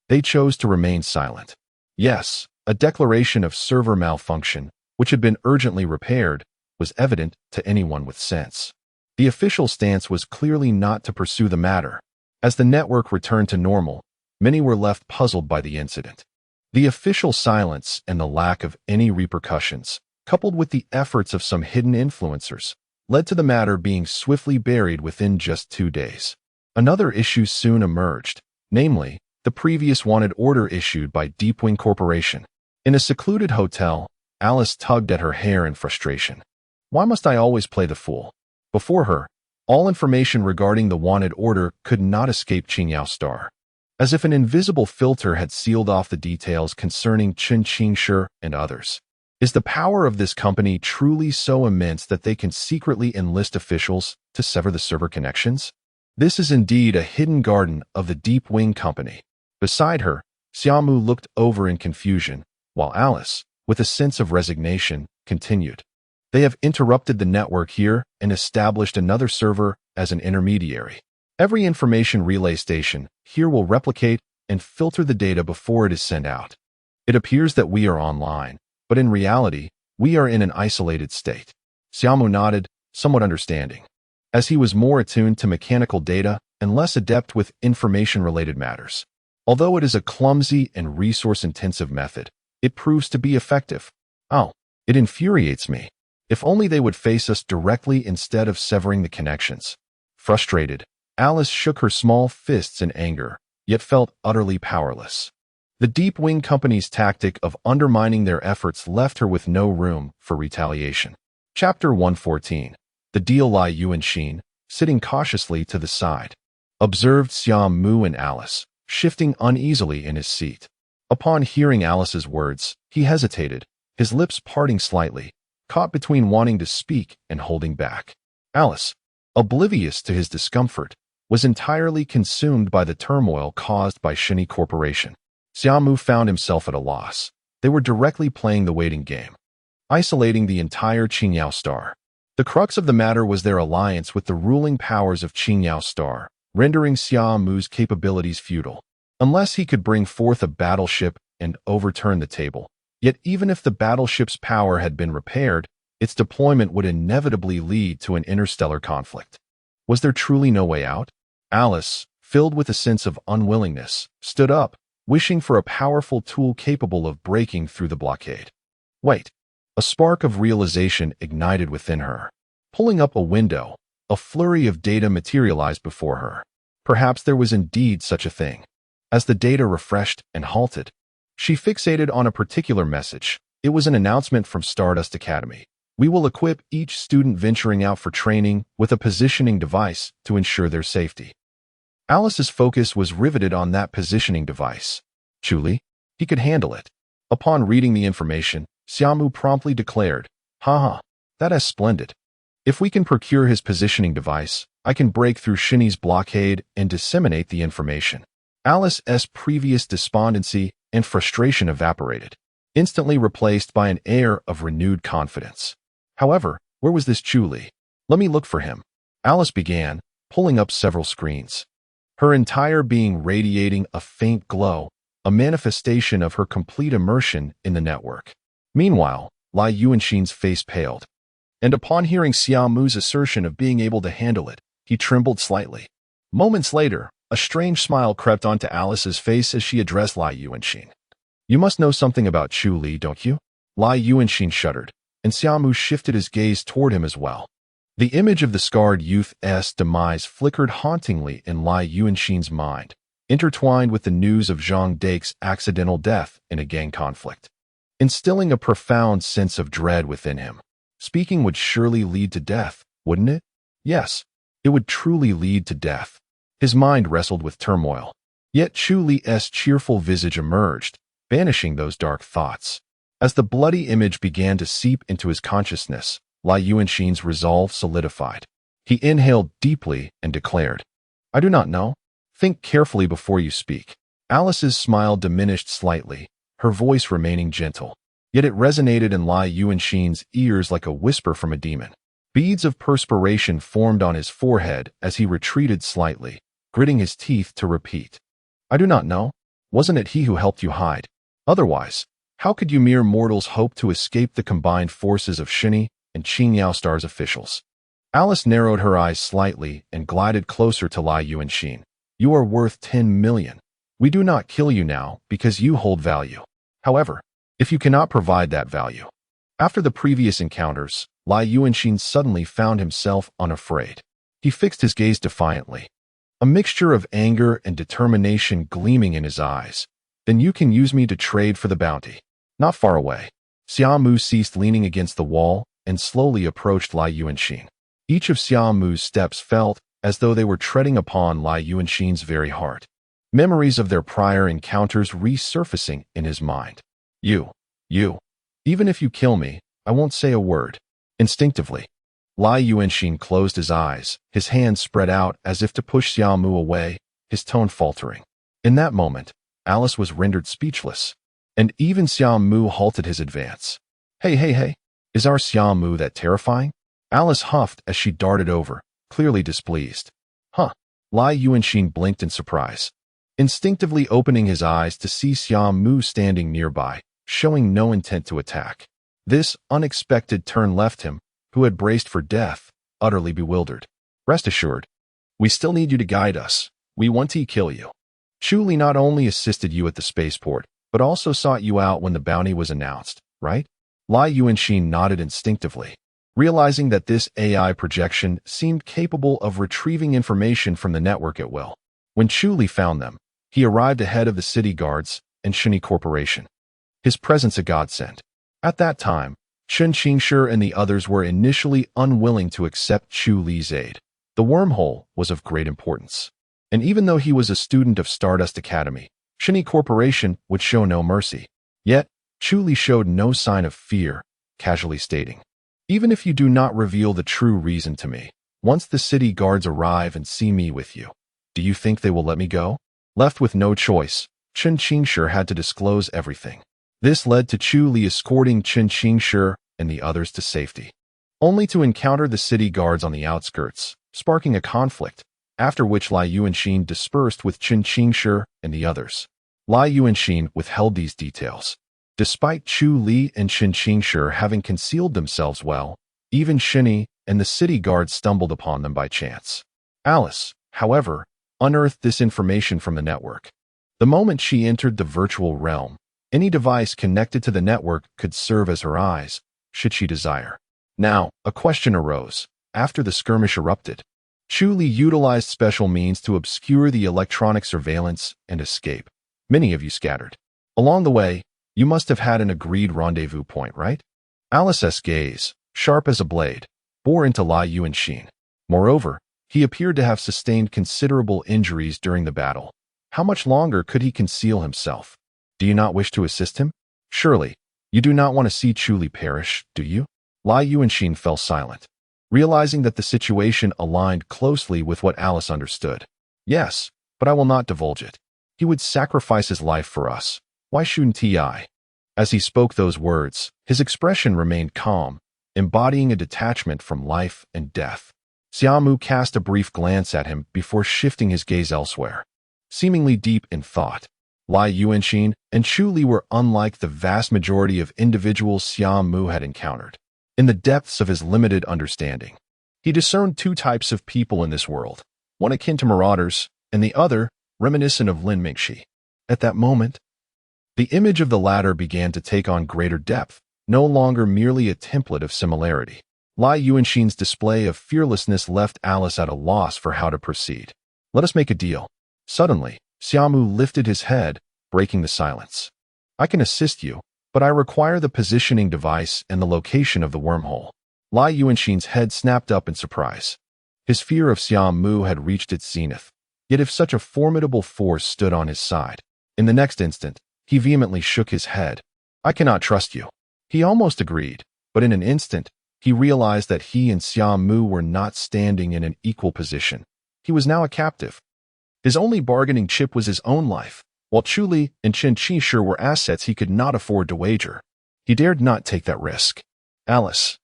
they chose to remain silent. Yes, a declaration of server malfunction, which had been urgently repaired, was evident to anyone with sense. The official stance was clearly not to pursue the matter. As the network returned to normal, many were left puzzled by the incident. The official silence and the lack of any repercussions, coupled with the efforts of some hidden influencers, led to the matter being swiftly buried within just 2 days. Another issue soon emerged, namely, the previous wanted order issued by Deepwing Corporation. In a secluded hotel, Alice tugged at her hair in frustration. Why must I always play the fool? Before her, all information regarding the wanted order could not escape Qing'ao Star. As if an invisible filter had sealed off the details concerning Chen Qingshi and others. Is the power of this company truly so immense that they can secretly enlist officials to sever the server connections? This is indeed a hidden garden of the Deep Wing Company. Beside her, Xia Mu looked over in confusion, while Alice, with a sense of resignation, continued. They have interrupted the network here and established another server as an intermediary. Every information relay station here will replicate and filter the data before it is sent out. It appears that we are online, but in reality, we are in an isolated state. Xia Mu nodded, somewhat understanding, as he was more attuned to mechanical data and less adept with information-related matters. Although it is a clumsy and resource-intensive method, it proves to be effective. Oh, it infuriates me. If only they would face us directly instead of severing the connections. Frustrated, Alice shook her small fists in anger, yet felt utterly powerless. The Deep Wing Company's tactic of undermining their efforts left her with no room for retaliation. Chapter 114. The deal. Lai Yuanxin, sitting cautiously to the side, observed Xia Mu and Alice, shifting uneasily in his seat. Upon hearing Alice's words, he hesitated, his lips parting slightly, caught between wanting to speak and holding back. Alice, oblivious to his discomfort, was entirely consumed by the turmoil caused by Shiny Corporation. Xia Mu found himself at a loss. They were directly playing the waiting game, isolating the entire Qing'ao Star. The crux of the matter was their alliance with the ruling powers of Qing'ao Star, rendering Xia Mu's capabilities futile. Unless he could bring forth a battleship and overturn the table. Yet even if the battleship's power had been repaired, its deployment would inevitably lead to an interstellar conflict. Was there truly no way out? Alice, filled with a sense of unwillingness, stood up, wishing for a powerful tool capable of breaking through the blockade. Wait. A spark of realization ignited within her. Pulling up a window, a flurry of data materialized before her. Perhaps there was indeed such a thing. As the data refreshed and halted, she fixated on a particular message. It was an announcement from Stardust Academy. We will equip each student venturing out for training with a positioning device to ensure their safety. Alice's focus was riveted on that positioning device. Truly, he could handle it. Upon reading the information, Xia Mu promptly declared, Haha, that is splendid. If we can procure his positioning device, I can break through Shiny's blockade and disseminate the information. Alice's previous despondency and frustration evaporated, instantly replaced by an air of renewed confidence. However, where was this Chu Li? Let me look for him. Alice began, pulling up several screens. Her entire being radiating a faint glow, a manifestation of her complete immersion in the network. Meanwhile, Lai Yuanxin's face paled. And upon hearing Xia Mu's assertion of being able to handle it, he trembled slightly. Moments later, a strange smile crept onto Alice's face as she addressed Lai Yuanxin. You must know something about Chu Li, don't you? Lai Yuanxin shuddered, and Xia Mu shifted his gaze toward him as well. The image of the scarred youth's demise flickered hauntingly in Lai Yuanxin's mind, intertwined with the news of Zhang Dake's accidental death in a gang conflict, instilling a profound sense of dread within him. Speaking would surely lead to death, wouldn't it? Yes, it would truly lead to death. His mind wrestled with turmoil. Yet Chu Li's cheerful visage emerged, banishing those dark thoughts. As the bloody image began to seep into his consciousness, Lai Yuanxin's resolve solidified. He inhaled deeply and declared, "I do not know. Think carefully before you speak." Alice's smile diminished slightly, her voice remaining gentle. Yet it resonated in Lai Yuanxin's ears like a whisper from a demon. Beads of perspiration formed on his forehead as he retreated slightly, gritting his teeth to repeat. "I do not know. Wasn't it he who helped you hide? Otherwise, how could you mere mortals hope to escape the combined forces of Shini and Qingyao Star's officials?" Alice narrowed her eyes slightly and glided closer to Lai Yuanxin. "You are worth 10 million. We do not kill you now because you hold value. However, if you cannot provide that value." After the previous encounters, Lai Yuanxin suddenly found himself unafraid. He fixed his gaze defiantly, a mixture of anger and determination gleaming in his eyes. "Then you can use me to trade for the bounty." Not far away, Xia Mu ceased leaning against the wall and slowly approached Lai Yuanxin. Each of Xia Mu's steps felt as though they were treading upon Lai Yuanxin's very heart. Memories of their prior encounters resurfacing in his mind. You, even if you kill me, I won't say a word." Instinctively, Lai Yuanxin closed his eyes, his hands spread out as if to push Xia Mu away, his tone faltering. In that moment, Alice was rendered speechless, and even Xia Mu halted his advance. Hey, is our Xia Mu that terrifying?" Alice huffed as she darted over, clearly displeased. "Huh." Lai Yuanxin blinked in surprise, instinctively opening his eyes to see Xia Mu standing nearby, showing no intent to attack. This unexpected turn left him, who had braced for death, utterly bewildered. "Rest assured, we still need you to guide us. We want to kill you. Chu Li not only assisted you at the spaceport, but also sought you out when the bounty was announced, right?" Lai Yuanxin nodded instinctively, realizing that this AI projection seemed capable of retrieving information from the network at will. When Chu Li found them, he arrived ahead of the city guards and Shini Corporation. His presence a godsend. At that time, Chen Qingshi and the others were initially unwilling to accept Chu Li's aid. The wormhole was of great importance. And even though he was a student of Stardust Academy, Shini Corporation would show no mercy. Yet, Chu Li showed no sign of fear, casually stating, "Even if you do not reveal the true reason to me, once the city guards arrive and see me with you, do you think they will let me go?" Left with no choice, Chen Qingshi had to disclose everything. This led to Chu Li escorting Chen Qingshi and the others to safety, only to encounter the city guards on the outskirts, sparking a conflict, after which Lai Yuanxin dispersed with Chen Qingshi and the others. Lai Yuanxin withheld these details. Despite Chu Li and Chen Qingshi having concealed themselves well, even Shini and the city guards stumbled upon them by chance. Alice, however, unearthed this information from the network. The moment she entered the virtual realm, any device connected to the network could serve as her eyes, should she desire. Now, a question arose. After the skirmish erupted, Chu Li utilized special means to obscure the electronic surveillance and escape. Many of you scattered. Along the way, you must have had an agreed rendezvous point, right? Alice's gaze, sharp as a blade, bore into Lai Yuanxin. Moreover, he appeared to have sustained considerable injuries during the battle. How much longer could he conceal himself? Do you not wish to assist him? Surely, you do not want to see Chu Li perish, do you? Lai Yuanxin fell silent, realizing that the situation aligned closely with what Alice understood. Yes, but I will not divulge it. He would sacrifice his life for us. Why shouldn't I? As he spoke those words, his expression remained calm, embodying a detachment from life and death. Xia Mu cast a brief glance at him before shifting his gaze elsewhere, seemingly deep in thought. Lai Yuanxin and Chu Li were unlike the vast majority of individuals Xia Mu had encountered. In the depths of his limited understanding, he discerned two types of people in this world, one akin to marauders, and the other reminiscent of Lin Mingxi. At that moment, the image of the latter began to take on greater depth, no longer merely a template of similarity. Lai Yuanxin's display of fearlessness left Alice at a loss for how to proceed. "Let us make a deal." Suddenly, Xia Mu lifted his head, breaking the silence. "I can assist you, but I require the positioning device and the location of the wormhole." Lai Yuanxin's head snapped up in surprise. His fear of Xia Mu had reached its zenith. Yet if such a formidable force stood on his side, in the next instant, he vehemently shook his head. I cannot trust you. He almost agreed, but in an instant, he realized that he and Xia Mu were not standing in an equal position. He was now a captive. His only bargaining chip was his own life, while Chuli and Chen Qishir were assets he could not afford to wager. He dared not take that risk. Alice,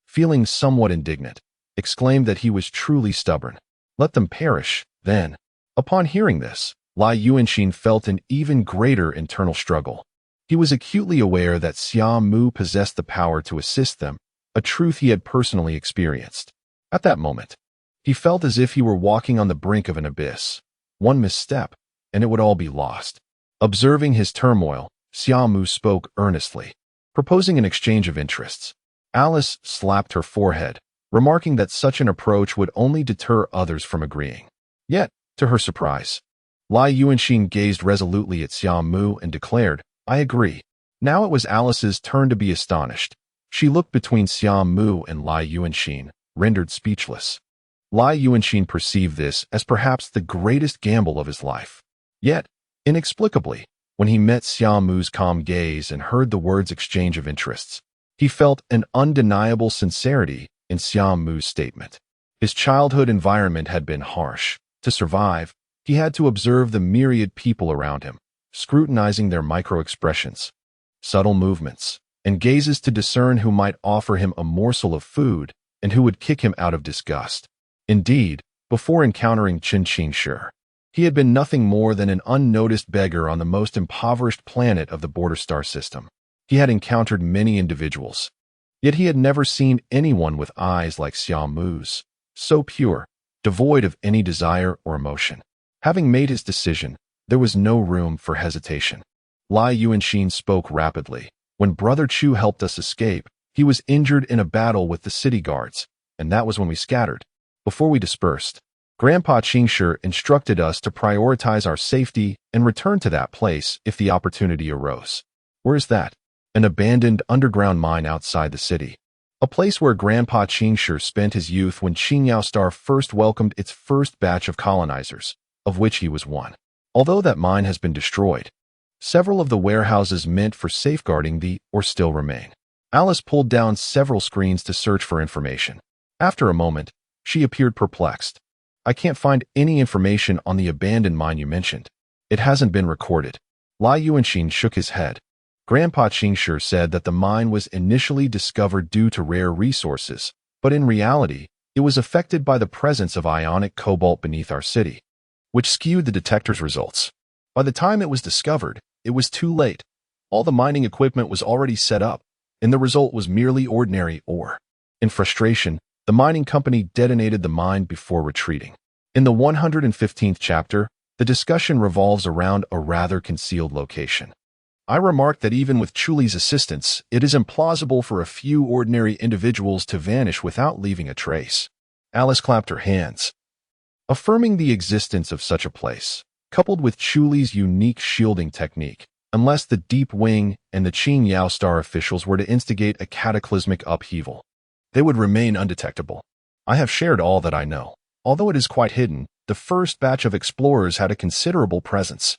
feeling somewhat indignant, exclaimed that he was truly stubborn. Let them perish, then. Upon hearing this, Lai Yuanxin felt an even greater internal struggle. He was acutely aware that Xia Mu possessed the power to assist them, a truth he had personally experienced. At that moment, he felt as if he were walking on the brink of an abyss. One misstep, and it would all be lost. Observing his turmoil, Xia Mu spoke earnestly, proposing an exchange of interests. Alice slapped her forehead, remarking that such an approach would only deter others from agreeing. Yet, to her surprise, Lai Yuanxin gazed resolutely at Xia Mu and declared, I agree. Now it was Alice's turn to be astonished. She looked between Xia Mu and Lai Yuanxin, rendered speechless. Lai Yuanxin perceived this as perhaps the greatest gamble of his life. Yet, inexplicably, when he met Xia Mu's calm gaze and heard the words exchange of interests, he felt an undeniable sincerity in Xia Mu's statement. His childhood environment had been harsh. To survive, he had to observe the myriad people around him, scrutinizing their micro-expressions, subtle movements, and gazes to discern who might offer him a morsel of food and who would kick him out of disgust. Indeed, before encountering Chen Qingshi, he had been nothing more than an unnoticed beggar on the most impoverished planet of the border star system. He had encountered many individuals, yet he had never seen anyone with eyes like Xia Mu's, so pure, devoid of any desire or emotion. Having made his decision, there was no room for hesitation. Lai Yuanxin spoke rapidly. When Brother Chu helped us escape, he was injured in a battle with the city guards, and that was when we scattered. Before we dispersed, Grandpa Qingshi instructed us to prioritize our safety and return to that place if the opportunity arose. Where is that? An abandoned underground mine outside the city. A place where Grandpa Qingshi spent his youth when Qingyao Star first welcomed its first batch of colonizers, of which he was one. Although that mine has been destroyed, several of the warehouses meant for safeguarding the ore still remain. Alice pulled down several screens to search for information. After a moment, she appeared perplexed. I can't find any information on the abandoned mine you mentioned. It hasn't been recorded. Lai Yuanxin shook his head. Grandpa Qingshi said that the mine was initially discovered due to rare resources, but in reality, it was affected by the presence of ionic cobalt beneath our city, which skewed the detector's results. By the time it was discovered, it was too late. All the mining equipment was already set up, and the result was merely ordinary ore. In frustration, the mining company detonated the mine before retreating. In the 115th chapter, the discussion revolves around a rather concealed location. I remarked that even with Chuli's assistance, it is implausible for a few ordinary individuals to vanish without leaving a trace. Alice clapped her hands, affirming the existence of such a place, coupled with Chuli's unique shielding technique. Unless the Deep Wing and the Qingyao Star officials were to instigate a cataclysmic upheaval, they would remain undetectable. I have shared all that I know. Although it is quite hidden, the first batch of explorers had a considerable presence,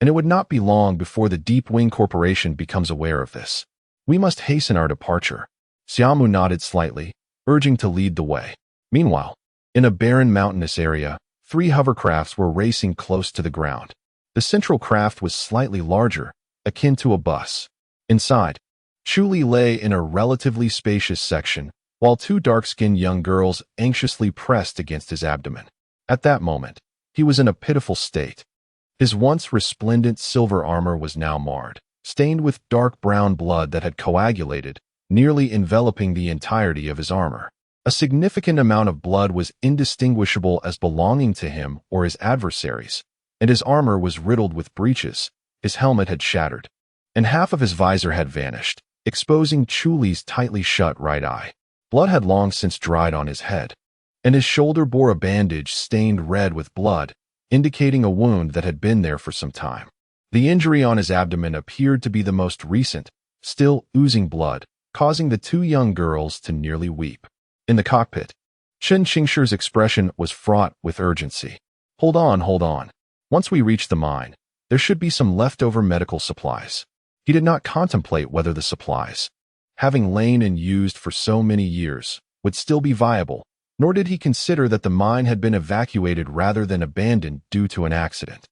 and it would not be long before the Deep Wing Corporation becomes aware of this. We must hasten our departure. Xia Mu nodded slightly, urging to lead the way. Meanwhile, in a barren mountainous area, 3 hovercrafts were racing close to the ground. The central craft was slightly larger, akin to a bus. Inside, Chuli lay in a relatively spacious section, while 2 dark-skinned young girls anxiously pressed against his abdomen. At that moment, he was in a pitiful state. His once resplendent silver armor was now marred, stained with dark brown blood that had coagulated, nearly enveloping the entirety of his armor. A significant amount of blood was indistinguishable as belonging to him or his adversaries, and his armor was riddled with breaches. His helmet had shattered, and half of his visor had vanished, exposing Chuli's tightly shut right eye. Blood had long since dried on his head, and his shoulder bore a bandage stained red with blood, indicating a wound that had been there for some time. The injury on his abdomen appeared to be the most recent, still oozing blood, causing the 2 young girls to nearly weep. In the cockpit, Chen Qingshi's expression was fraught with urgency. Hold on, hold on. Once we reach the mine, there should be some leftover medical supplies. He did not contemplate whether the supplies, having lain and used for so many years, would still be viable, nor did he consider that the mine had been evacuated rather than abandoned due to an accident.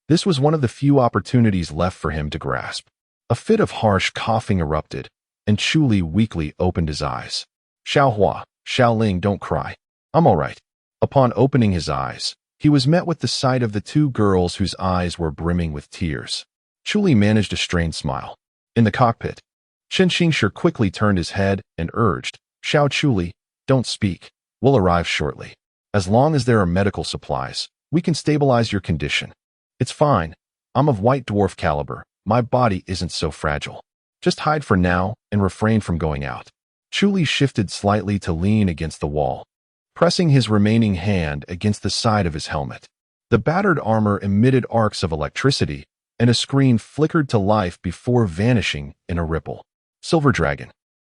This was one of the few opportunities left for him to grasp. A fit of harsh coughing erupted, and Chu Li weakly opened his eyes. Xiaohua, Xiaoling, don't cry. I'm all right. Upon opening his eyes, he was met with the sight of the two girls whose eyes were brimming with tears. Chu Li managed a strained smile. In the cockpit, Chen Qingshi quickly turned his head and urged, Xiao Chu Li, don't speak. We'll arrive shortly. As long as there are medical supplies, we can stabilize your condition. It's fine. I'm of white dwarf caliber. My body isn't so fragile. Just hide for now and refrain from going out. Chu Li shifted slightly to lean against the wall, pressing his remaining hand against the side of his helmet. The battered armor emitted arcs of electricity, and a screen flickered to life before vanishing in a ripple. Silver Dragon.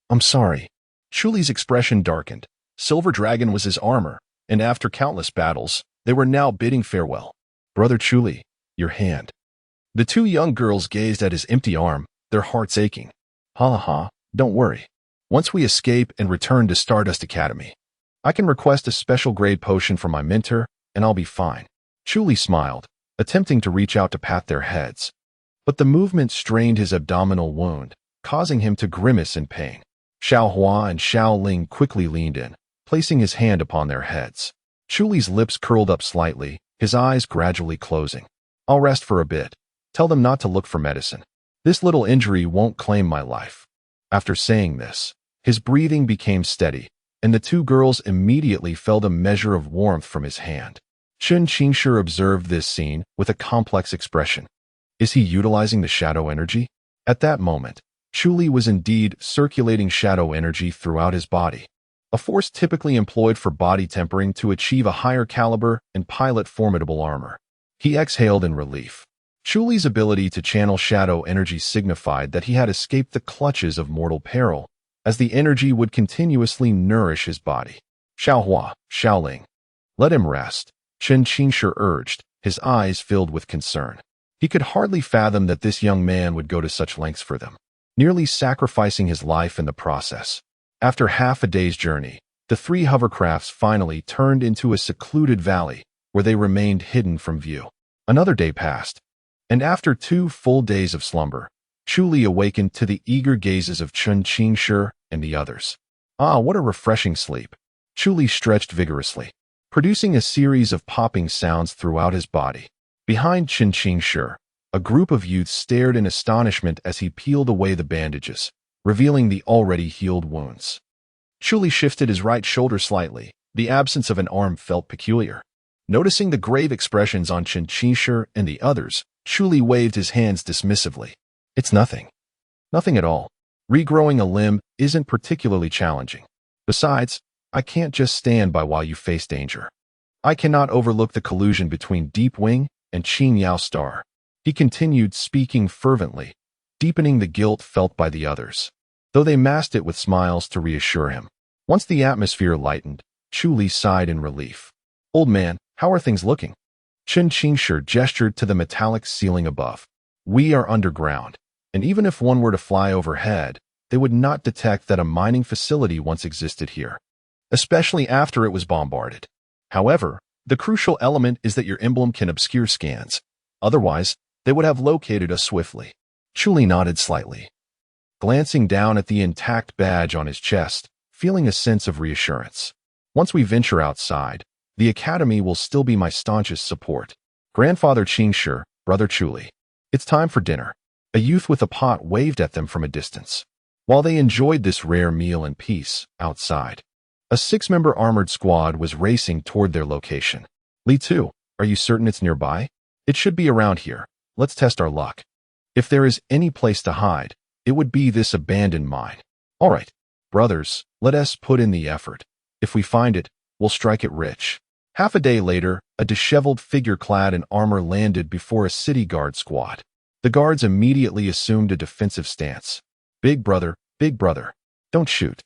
I'm sorry. Chu Li's expression darkened. Silver Dragon was his armor, and after countless battles, they were now bidding farewell. Brother Chu Li, your hand. The two young girls gazed at his empty arm, their hearts aching. Ha ha, don't worry. Once we escape and return to Stardust Academy, I can request a special grade potion from my mentor, and I'll be fine. Chu Li smiled, attempting to reach out to pat their heads. But the movement strained his abdominal wound, causing him to grimace in pain. Xiaohua and Xiaoling quickly leaned in, placing his hand upon their heads. Chu Li's lips curled up slightly, his eyes gradually closing. I'll rest for a bit. Tell them not to look for medicine. This little injury won't claim my life. After saying this, his breathing became steady, and the two girls immediately felt a measure of warmth from his hand. Chen Qingshi observed this scene with a complex expression. Is he utilizing the shadow energy? At that moment, Chu Li was indeed circulating shadow energy throughout his body, a force typically employed for body tempering to achieve a higher caliber and pilot formidable armor. He exhaled in relief. Chu Li's ability to channel shadow energy signified that he had escaped the clutches of mortal peril, as the energy would continuously nourish his body. Xiaohua, Xiaoling. Let him rest, Chen Qingshi urged, his eyes filled with concern. He could hardly fathom that this young man would go to such lengths for them, nearly sacrificing his life in the process. After half a day's journey, the three hovercrafts finally turned into a secluded valley, where they remained hidden from view. Another day passed, and after 2 full days of slumber, Chu Li awakened to the eager gazes of Chen Qingshi and the others. Ah, what a refreshing sleep. Chu Li stretched vigorously, producing a series of popping sounds throughout his body. Behind Chen Qingshi, a group of youths stared in astonishment as he peeled away the bandages, revealing the already healed wounds. Chu Li shifted his right shoulder slightly. The absence of an arm felt peculiar. Noticing the grave expressions on Chen Qingshi and the others, Chu Li waved his hands dismissively. It's nothing. Nothing at all. Regrowing a limb isn't particularly challenging. Besides, I can't just stand by while you face danger. I cannot overlook the collusion between Deep Wing and Qin Yao Star. He continued speaking fervently, deepening the guilt felt by the others, though they masked it with smiles to reassure him. Once the atmosphere lightened, Chu Li sighed in relief. Old man, how are things looking? Chen Qingshi gestured to the metallic ceiling above. We are underground, and even if one were to fly overhead, they would not detect that a mining facility once existed here, especially after it was bombarded. However, the crucial element is that your emblem can obscure scans. Otherwise, they would have located us swiftly. Chu Li nodded slightly, glancing down at the intact badge on his chest, feeling a sense of reassurance. Once we venture outside, the academy will still be my staunchest support. Grandfather Qingshi, Brother Chu Li. It's time for dinner. A youth with a pot waved at them from a distance. While they enjoyed this rare meal in peace, outside, a 6-member armored squad was racing toward their location. Li Tu, are you certain it's nearby? It should be around here. Let's test our luck. If there is any place to hide, it would be this abandoned mine. All right, brothers, let us put in the effort. If we find it, we'll strike it rich. Half a day later, a disheveled figure clad in armor landed before a city guard squad. The guards immediately assumed a defensive stance. Big brother, don't shoot.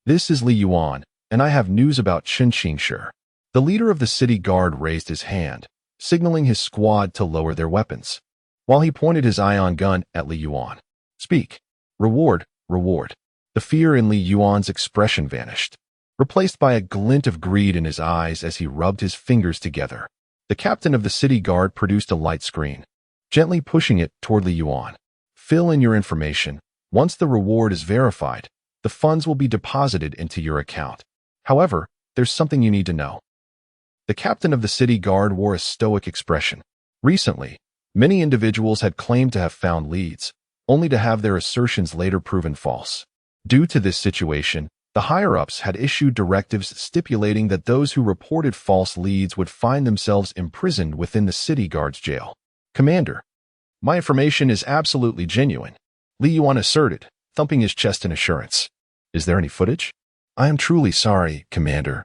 This is Li Yuan, and I have news about Chen Qingshi. The leader of the city guard raised his hand, signaling his squad to lower their weapons, while he pointed his ion gun at Li Yuan. Speak. Reward, reward. The fear in Li Yuan's expression vanished, replaced by a glint of greed in his eyes as he rubbed his fingers together. The captain of the city guard produced a light screen, gently pushing it toward Li Yuan. Fill in your information. Once the reward is verified, the funds will be deposited into your account. However, there's something you need to know. The captain of the city guard wore a stoic expression. Recently, many individuals had claimed to have found leads, only to have their assertions later proven false. Due to this situation, the higher-ups had issued directives stipulating that those who reported false leads would find themselves imprisoned within the city guard's jail. Commander, my information is absolutely genuine, Li Yuan asserted, thumping his chest in assurance. Is there any footage? I am truly sorry, Commander,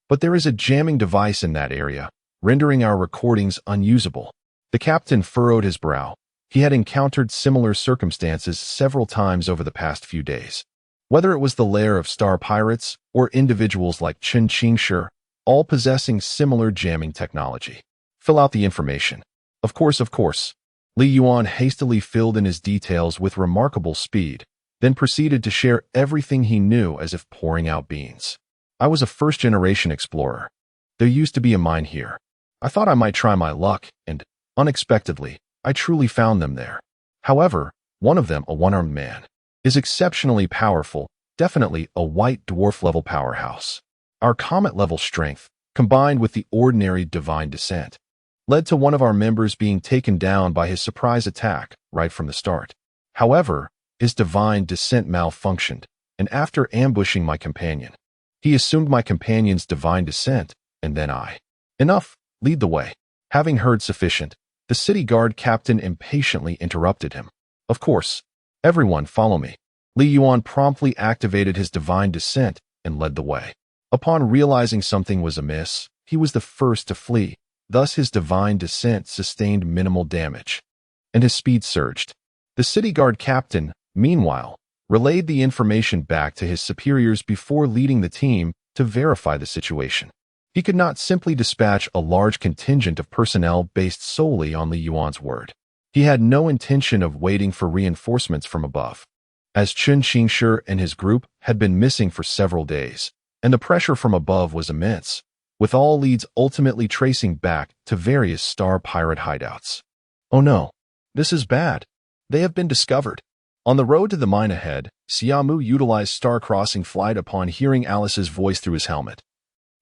but there is a jamming device in that area, rendering our recordings unusable. The captain furrowed his brow. He had encountered similar circumstances several times over the past few days. Whether it was the lair of star pirates or individuals like Chen Qingshi, all possessing similar jamming technology. Fill out the information. Of course. Li Yuan hastily filled in his details with remarkable speed, then proceeded to share everything he knew as if pouring out beans. I was a first-generation explorer. There used to be a mine here. I thought I might try my luck, and, unexpectedly, I truly found them there. However, one of them, a one-armed man, is exceptionally powerful, definitely a white dwarf-level powerhouse. Our comet-level strength, combined with the ordinary divine descent, led to one of our members being taken down by his surprise attack right from the start. However, his divine descent malfunctioned, and after ambushing my companion, he assumed my companion's divine descent, and then I. Enough, lead the way. Having heard sufficient, the city guard captain impatiently interrupted him. Of course, everyone follow me. Li Yuan promptly activated his divine descent and led the way. Upon realizing something was amiss, he was the first to flee, thus his divine descent sustained minimal damage, and his speed surged. The city guard captain, meanwhile, relayed the information back to his superiors before leading the team to verify the situation. He could not simply dispatch a large contingent of personnel based solely on Li Yuan's word. He had no intention of waiting for reinforcements from above, as Chen Qingshi and his group had been missing for several days, and the pressure from above was immense, with all leads ultimately tracing back to various star pirate hideouts. Oh no, this is bad. They have been discovered. On the road to the mine ahead, Xia Mu utilized star-crossing flight upon hearing Alice's voice through his helmet.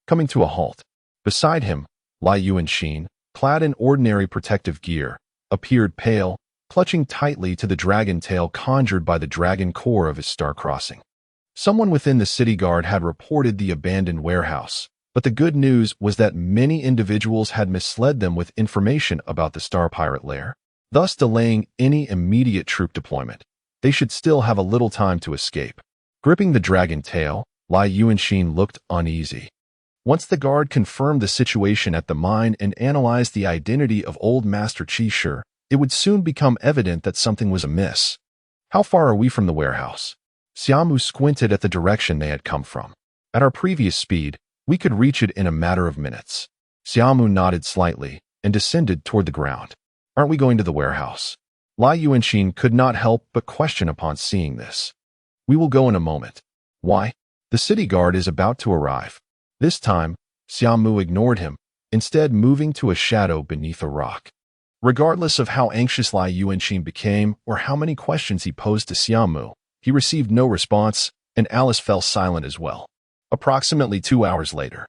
Coming to a halt. Beside him, Li Yuanxin, clad in ordinary protective gear, appeared pale, clutching tightly to the dragon tail conjured by the dragon core of his star-crossing. Someone within the city guard had reported the abandoned warehouse, but the good news was that many individuals had misled them with information about the star pirate lair, thus delaying any immediate troop deployment. They should still have a little time to escape. Gripping the dragon tail, Li Yuanxin looked uneasy. Once the guard confirmed the situation at the mine and analyzed the identity of old Master Qingshi, it would soon become evident that something was amiss. How far are we from the warehouse? Xia Mu squinted at the direction they had come from. At our previous speed, we could reach it in a matter of minutes. Xia Mu nodded slightly and descended toward the ground. Aren't we going to the warehouse? Li Yuanxin could not help but question upon seeing this. We will go in a moment. Why? The city guard is about to arrive. This time, Xia Mu ignored him, instead moving to a shadow beneath a rock. Regardless of how anxious Li Yuanxin became or how many questions he posed to Xia Mu, he received no response, and Alice fell silent as well. Approximately 2 hours later,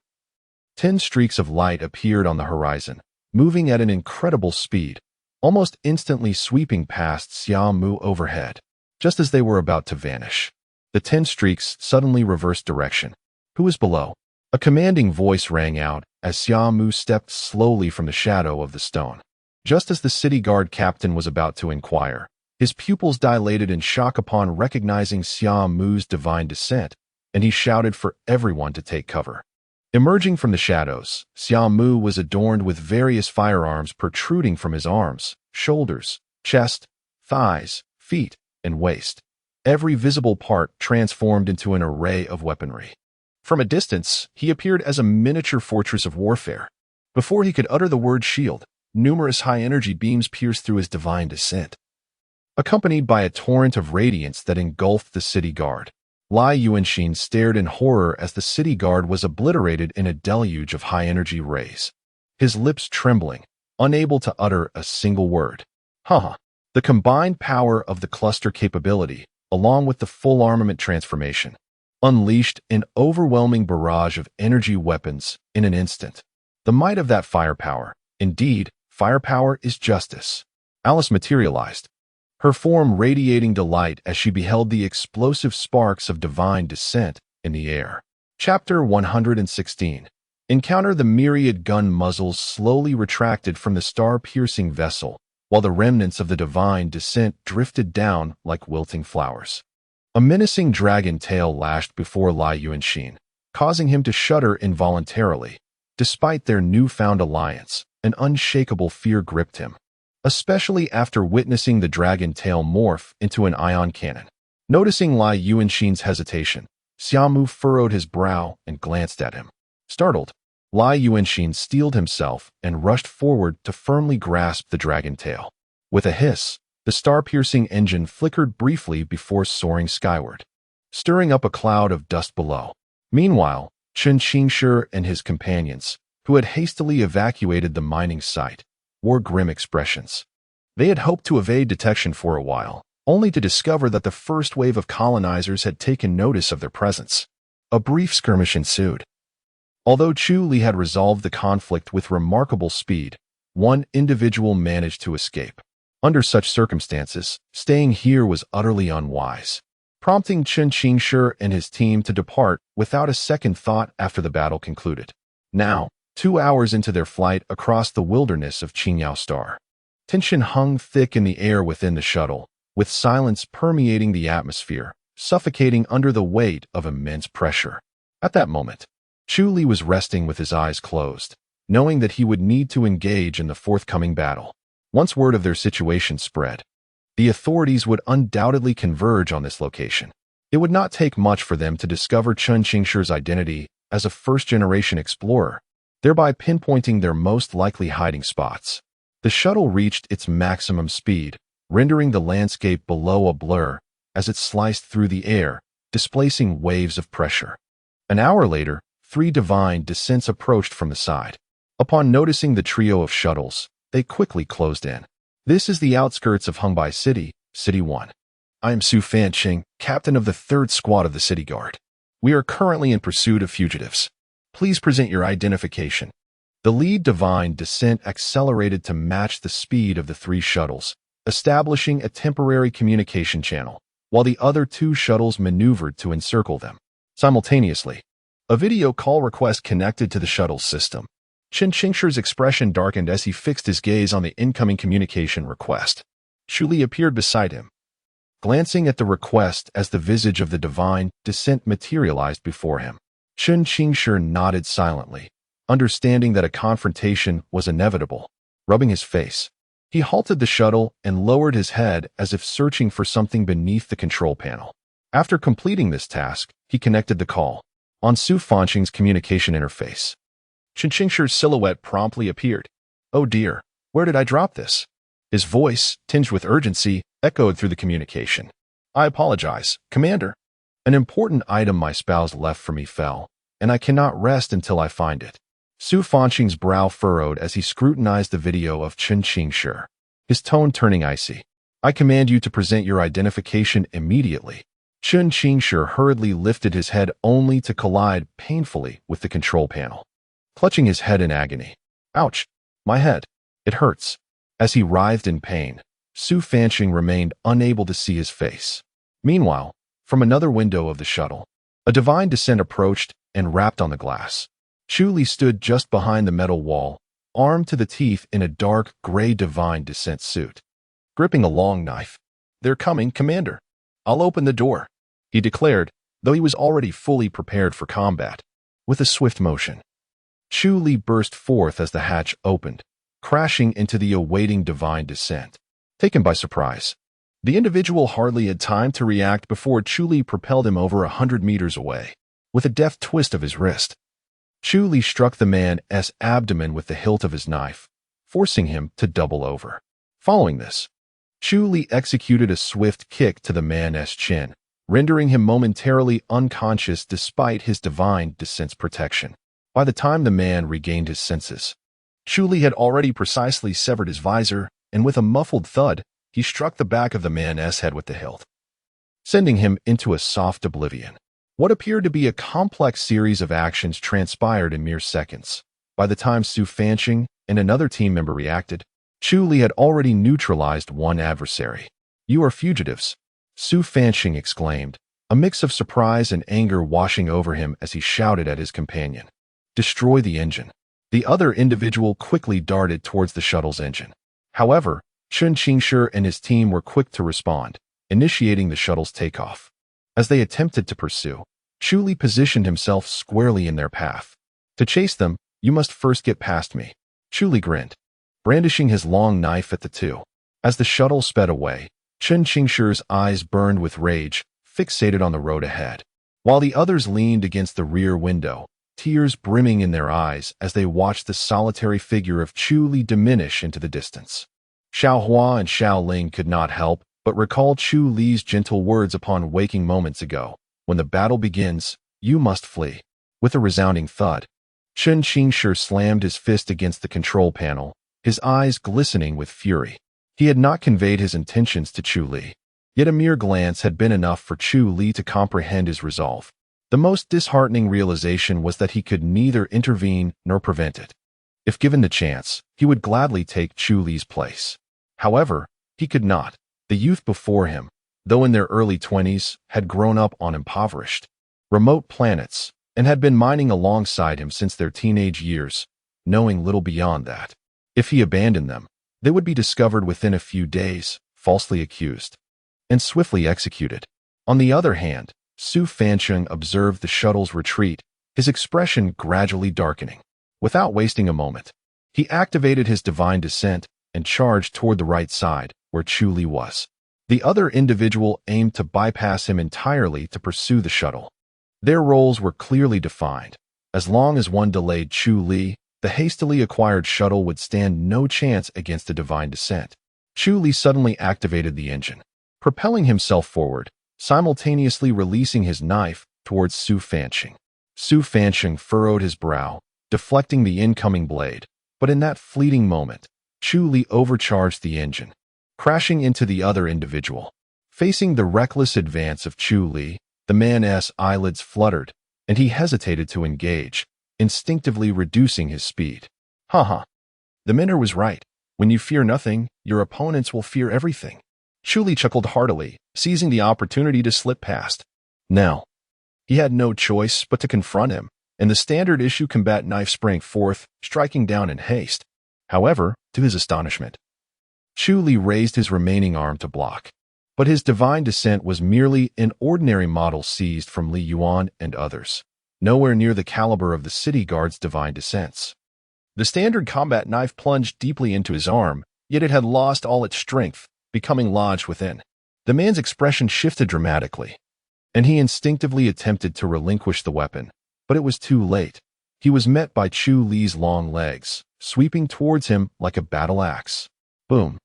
10 streaks of light appeared on the horizon, moving at an incredible speed, almost instantly sweeping past Xia Mu overhead. Just as they were about to vanish, the 10 streaks suddenly reversed direction. Who is below? A commanding voice rang out as Xia Mu stepped slowly from the shadow of the stone. Just as the city guard captain was about to inquire, his pupils dilated in shock upon recognizing Xia Mu's divine descent, and he shouted for everyone to take cover. Emerging from the shadows, Xia Mu was adorned with various firearms protruding from his arms, shoulders, chest, thighs, feet, and waist. Every visible part transformed into an array of weaponry. From a distance, he appeared as a miniature fortress of warfare. Before he could utter the word shield, numerous high-energy beams pierced through his divine descent, accompanied by a torrent of radiance that engulfed the city guard. Lai Yuanxin stared in horror as the city guard was obliterated in a deluge of high-energy rays, his lips trembling, unable to utter a single word. The combined power of the cluster capability, along with the full armament transformation, unleashed an overwhelming barrage of energy weapons in an instant. The might of that firepower, indeed, firepower is justice. Alice materialized, her form radiating delight as she beheld the explosive sparks of divine descent in the air. Chapter 116. Encounter. The myriad gun muzzles slowly retracted from the star-piercing vessel, while the remnants of the divine descent drifted down like wilting flowers. A menacing dragon tail lashed before Lai Yuanxin, causing him to shudder involuntarily. Despite their newfound alliance, an unshakable fear gripped him, especially after witnessing the dragon tail morph into an ion cannon. Noticing Lai Yuanxin's hesitation, Xia Mu furrowed his brow and glanced at him. Startled, Lai Yuanxin steeled himself and rushed forward to firmly grasp the dragon tail. With a hiss, the star-piercing engine flickered briefly before soaring skyward, stirring up a cloud of dust below. Meanwhile, Chen Qingshi and his companions, who had hastily evacuated the mining site, wore grim expressions. They had hoped to evade detection for a while, only to discover that the first wave of colonizers had taken notice of their presence. A brief skirmish ensued. Although Chu Li had resolved the conflict with remarkable speed, one individual managed to escape. Under such circumstances, staying here was utterly unwise, prompting Chen Qingshi and his team to depart without a second thought after the battle concluded. Now, 2 hours into their flight across the wilderness of Qingyao Star, tension hung thick in the air within the shuttle, with silence permeating the atmosphere, suffocating under the weight of immense pressure. At that moment, Chu Li was resting with his eyes closed, knowing that he would need to engage in the forthcoming battle. Once word of their situation spread, the authorities would undoubtedly converge on this location. It would not take much for them to discover Chen Qingshi's identity as a first-generation explorer, thereby pinpointing their most likely hiding spots. The shuttle reached its maximum speed, rendering the landscape below a blur as it sliced through the air, displacing waves of pressure. An hour later, 3 divine descents approached from the side. Upon noticing the trio of shuttles, they quickly closed in. This is the outskirts of Hongbai City, City 1. I am Su Fanqing, captain of the 3rd Squad of the City Guard. We are currently in pursuit of fugitives. Please present your identification. The lead divine descent accelerated to match the speed of the 3 shuttles, establishing a temporary communication channel, while the other 2 shuttles maneuvered to encircle them. Simultaneously, a video call request connected to the shuttle's system. Chen Qingshi's expression darkened as he fixed his gaze on the incoming communication request. Chu Li appeared beside him, glancing at the request as the visage of the divine descent materialized before him. Chen Qingshi nodded silently, understanding that a confrontation was inevitable. Rubbing his face, he halted the shuttle and lowered his head as if searching for something beneath the control panel. After completing this task, he connected the call. On Su Fanqing's communication interface, Chen Qingshi's silhouette promptly appeared. Oh dear, where did I drop this? His voice, tinged with urgency, echoed through the communication. I apologize, Commander. An important item my spouse left for me fell, and I cannot rest until I find it. Su Fanqing's brow furrowed as he scrutinized the video of Chen Qingshi, his tone turning icy. I command you to present your identification immediately. Chen Qingshi hurriedly lifted his head only to collide painfully with the control panel, clutching his head in agony. Ouch! My head. It hurts. As he writhed in pain, Su Fanqing remained unable to see his face. Meanwhile, from another window of the shuttle, a divine descent approached and rapped on the glass. Chu Li stood just behind the metal wall, armed to the teeth in a dark gray divine descent suit, gripping a long knife. They're coming, Commander. I'll open the door, he declared, though he was already fully prepared for combat. With a swift motion, Chu Li burst forth as the hatch opened, crashing into the awaiting divine descent. Taken by surprise, the individual hardly had time to react before Chu Li propelled him over 100 meters away. With a deft twist of his wrist, Chu Li struck the man's abdomen with the hilt of his knife, forcing him to double over. Following this, Chu Li executed a swift kick to the man's chin, rendering him momentarily unconscious despite his divine descent's protection. By the time the man regained his senses, Chu Li had already precisely severed his visor, and with a muffled thud, he struck the back of the man's head with the hilt, sending him into a soft oblivion. What appeared to be a complex series of actions transpired in mere seconds. By the time Su Fanqing and another team member reacted, Chu Li had already neutralized one adversary. "You are fugitives," Su Fanqing exclaimed, a mix of surprise and anger washing over him as he shouted at his companion. "Destroy the engine." The other individual quickly darted towards the shuttle's engine. However, Chen Qingshi and his team were quick to respond, initiating the shuttle's takeoff. As they attempted to pursue, Chu Li positioned himself squarely in their path. "To chase them, you must first get past me." Chu Li grinned, brandishing his long knife at the two. As the shuttle sped away, Chen Qingshi's eyes burned with rage, fixated on the road ahead, while the others leaned against the rear window, tears brimming in their eyes as they watched the solitary figure of Chu Li diminish into the distance. Xiao Hua and Xiao Ling could not help but recall Chu Li's gentle words upon waking moments ago. "When the battle begins, you must flee." With a resounding thud, Chen Qingshi slammed his fist against the control panel, his eyes glistening with fury. He had not conveyed his intentions to Chu Li, yet a mere glance had been enough for Chu Li to comprehend his resolve. The most disheartening realization was that he could neither intervene nor prevent it. If given the chance, he would gladly take Chu Li's place. However, he could not. The youth before him, though in their early 20s, had grown up on impoverished, remote planets and had been mining alongside him since their teenage years, knowing little beyond that. If he abandoned them, they would be discovered within a few days, falsely accused, and swiftly executed. On the other hand, Su Fanqing observed the shuttle's retreat, his expression gradually darkening. Without wasting a moment, he activated his divine descent and charged toward the right side, where Chu Li was. The other individual aimed to bypass him entirely to pursue the shuttle. Their roles were clearly defined. As long as one delayed Chu Li, the hastily acquired shuttle would stand no chance against the divine descent. Chu Li suddenly activated the engine, propelling himself forward, simultaneously releasing his knife towards Su Fanqing. Su Fanqing furrowed his brow, deflecting the incoming blade, but in that fleeting moment, Chu Li overcharged the engine, crashing into the other individual. Facing the reckless advance of Chu Li, the man's eyelids fluttered, and he hesitated to engage, instinctively reducing his speed. "Haha. The mentor was right. When you fear nothing, your opponents will fear everything." Chu Li chuckled heartily, seizing the opportunity to slip past. Now, he had no choice but to confront him, and the standard issue combat knife sprang forth, striking down in haste. However, to his astonishment, Chu Li raised his remaining arm to block. But his divine descent was merely an ordinary model seized from Li Yuan and others, nowhere near the caliber of the city guard's divine descents. The standard combat knife plunged deeply into his arm, yet it had lost all its strength, becoming lodged within. The man's expression shifted dramatically, and he instinctively attempted to relinquish the weapon, but it was too late. He was met by Chu Li's long legs, sweeping towards him like a battle axe. Boom!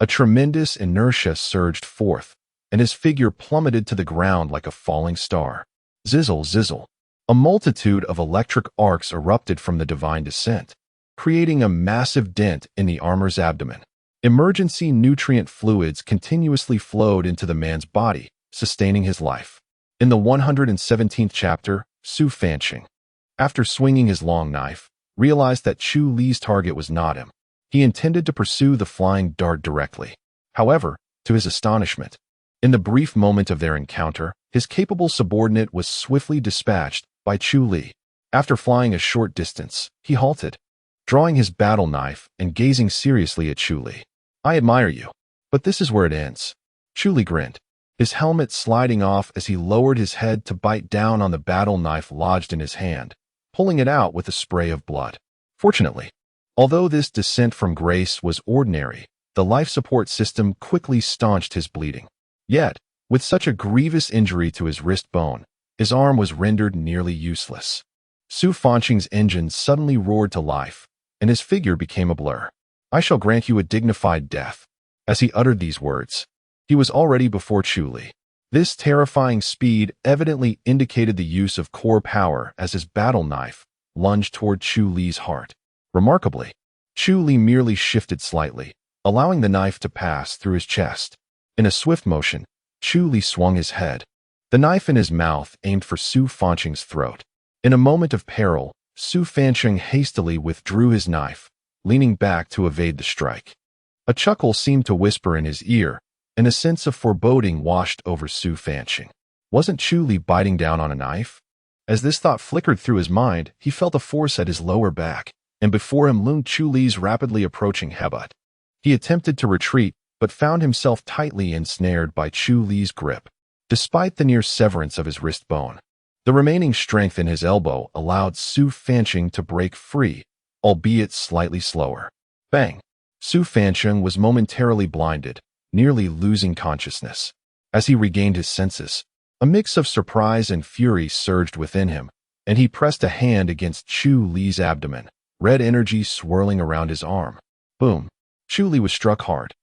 A tremendous inertia surged forth, and his figure plummeted to the ground like a falling star. Zizzle, zizzle. A multitude of electric arcs erupted from the divine descent, creating a massive dent in the armor's abdomen. Emergency nutrient fluids continuously flowed into the man's body, sustaining his life. In the 117th chapter, Su Fanqing, after swinging his long knife, realized that Chu Li's target was not him. He intended to pursue the flying dart directly. However, to his astonishment, in the brief moment of their encounter, his capable subordinate was swiftly dispatched by Chu Li. After flying a short distance, he halted, drawing his battle knife and gazing seriously at Chu Li. "I admire you, but this is where it ends." Chu Li grinned, his helmet sliding off as he lowered his head to bite down on the battle knife lodged in his hand, pulling it out with a spray of blood. Fortunately, although this descent from grace was ordinary, the life support system quickly staunched his bleeding. Yet, with such a grievous injury to his wrist bone, his arm was rendered nearly useless. Su Fanqing's engine suddenly roared to life, and his figure became a blur. I shall grant you a dignified death. As he uttered these words, he was already before Chu Li. This terrifying speed evidently indicated the use of core power as his battle knife lunged toward Chu Li's heart. Remarkably, Chu Li merely shifted slightly, allowing the knife to pass through his chest. In a swift motion, Chu Li swung his head, the knife in his mouth aimed for Su Fanqing's throat. In a moment of peril, Su Fanqing hastily withdrew his knife, leaning back to evade the strike. A chuckle seemed to whisper in his ear, and a sense of foreboding washed over Su Fanqing. Wasn't Chu Li biting down on a knife? As this thought flickered through his mind, he felt a force at his lower back, and before him loomed Chu Li's rapidly approaching headbutt. He attempted to retreat, but found himself tightly ensnared by Chu Li's grip. Despite the near severance of his wrist bone, the remaining strength in his elbow allowed Su Fanqing to break free, albeit slightly slower. Bang! Su Fanqing was momentarily blinded, nearly losing consciousness. As he regained his senses, a mix of surprise and fury surged within him, and he pressed a hand against Chu Li's abdomen, red energy swirling around his arm. Boom! Chu Li was struck hard,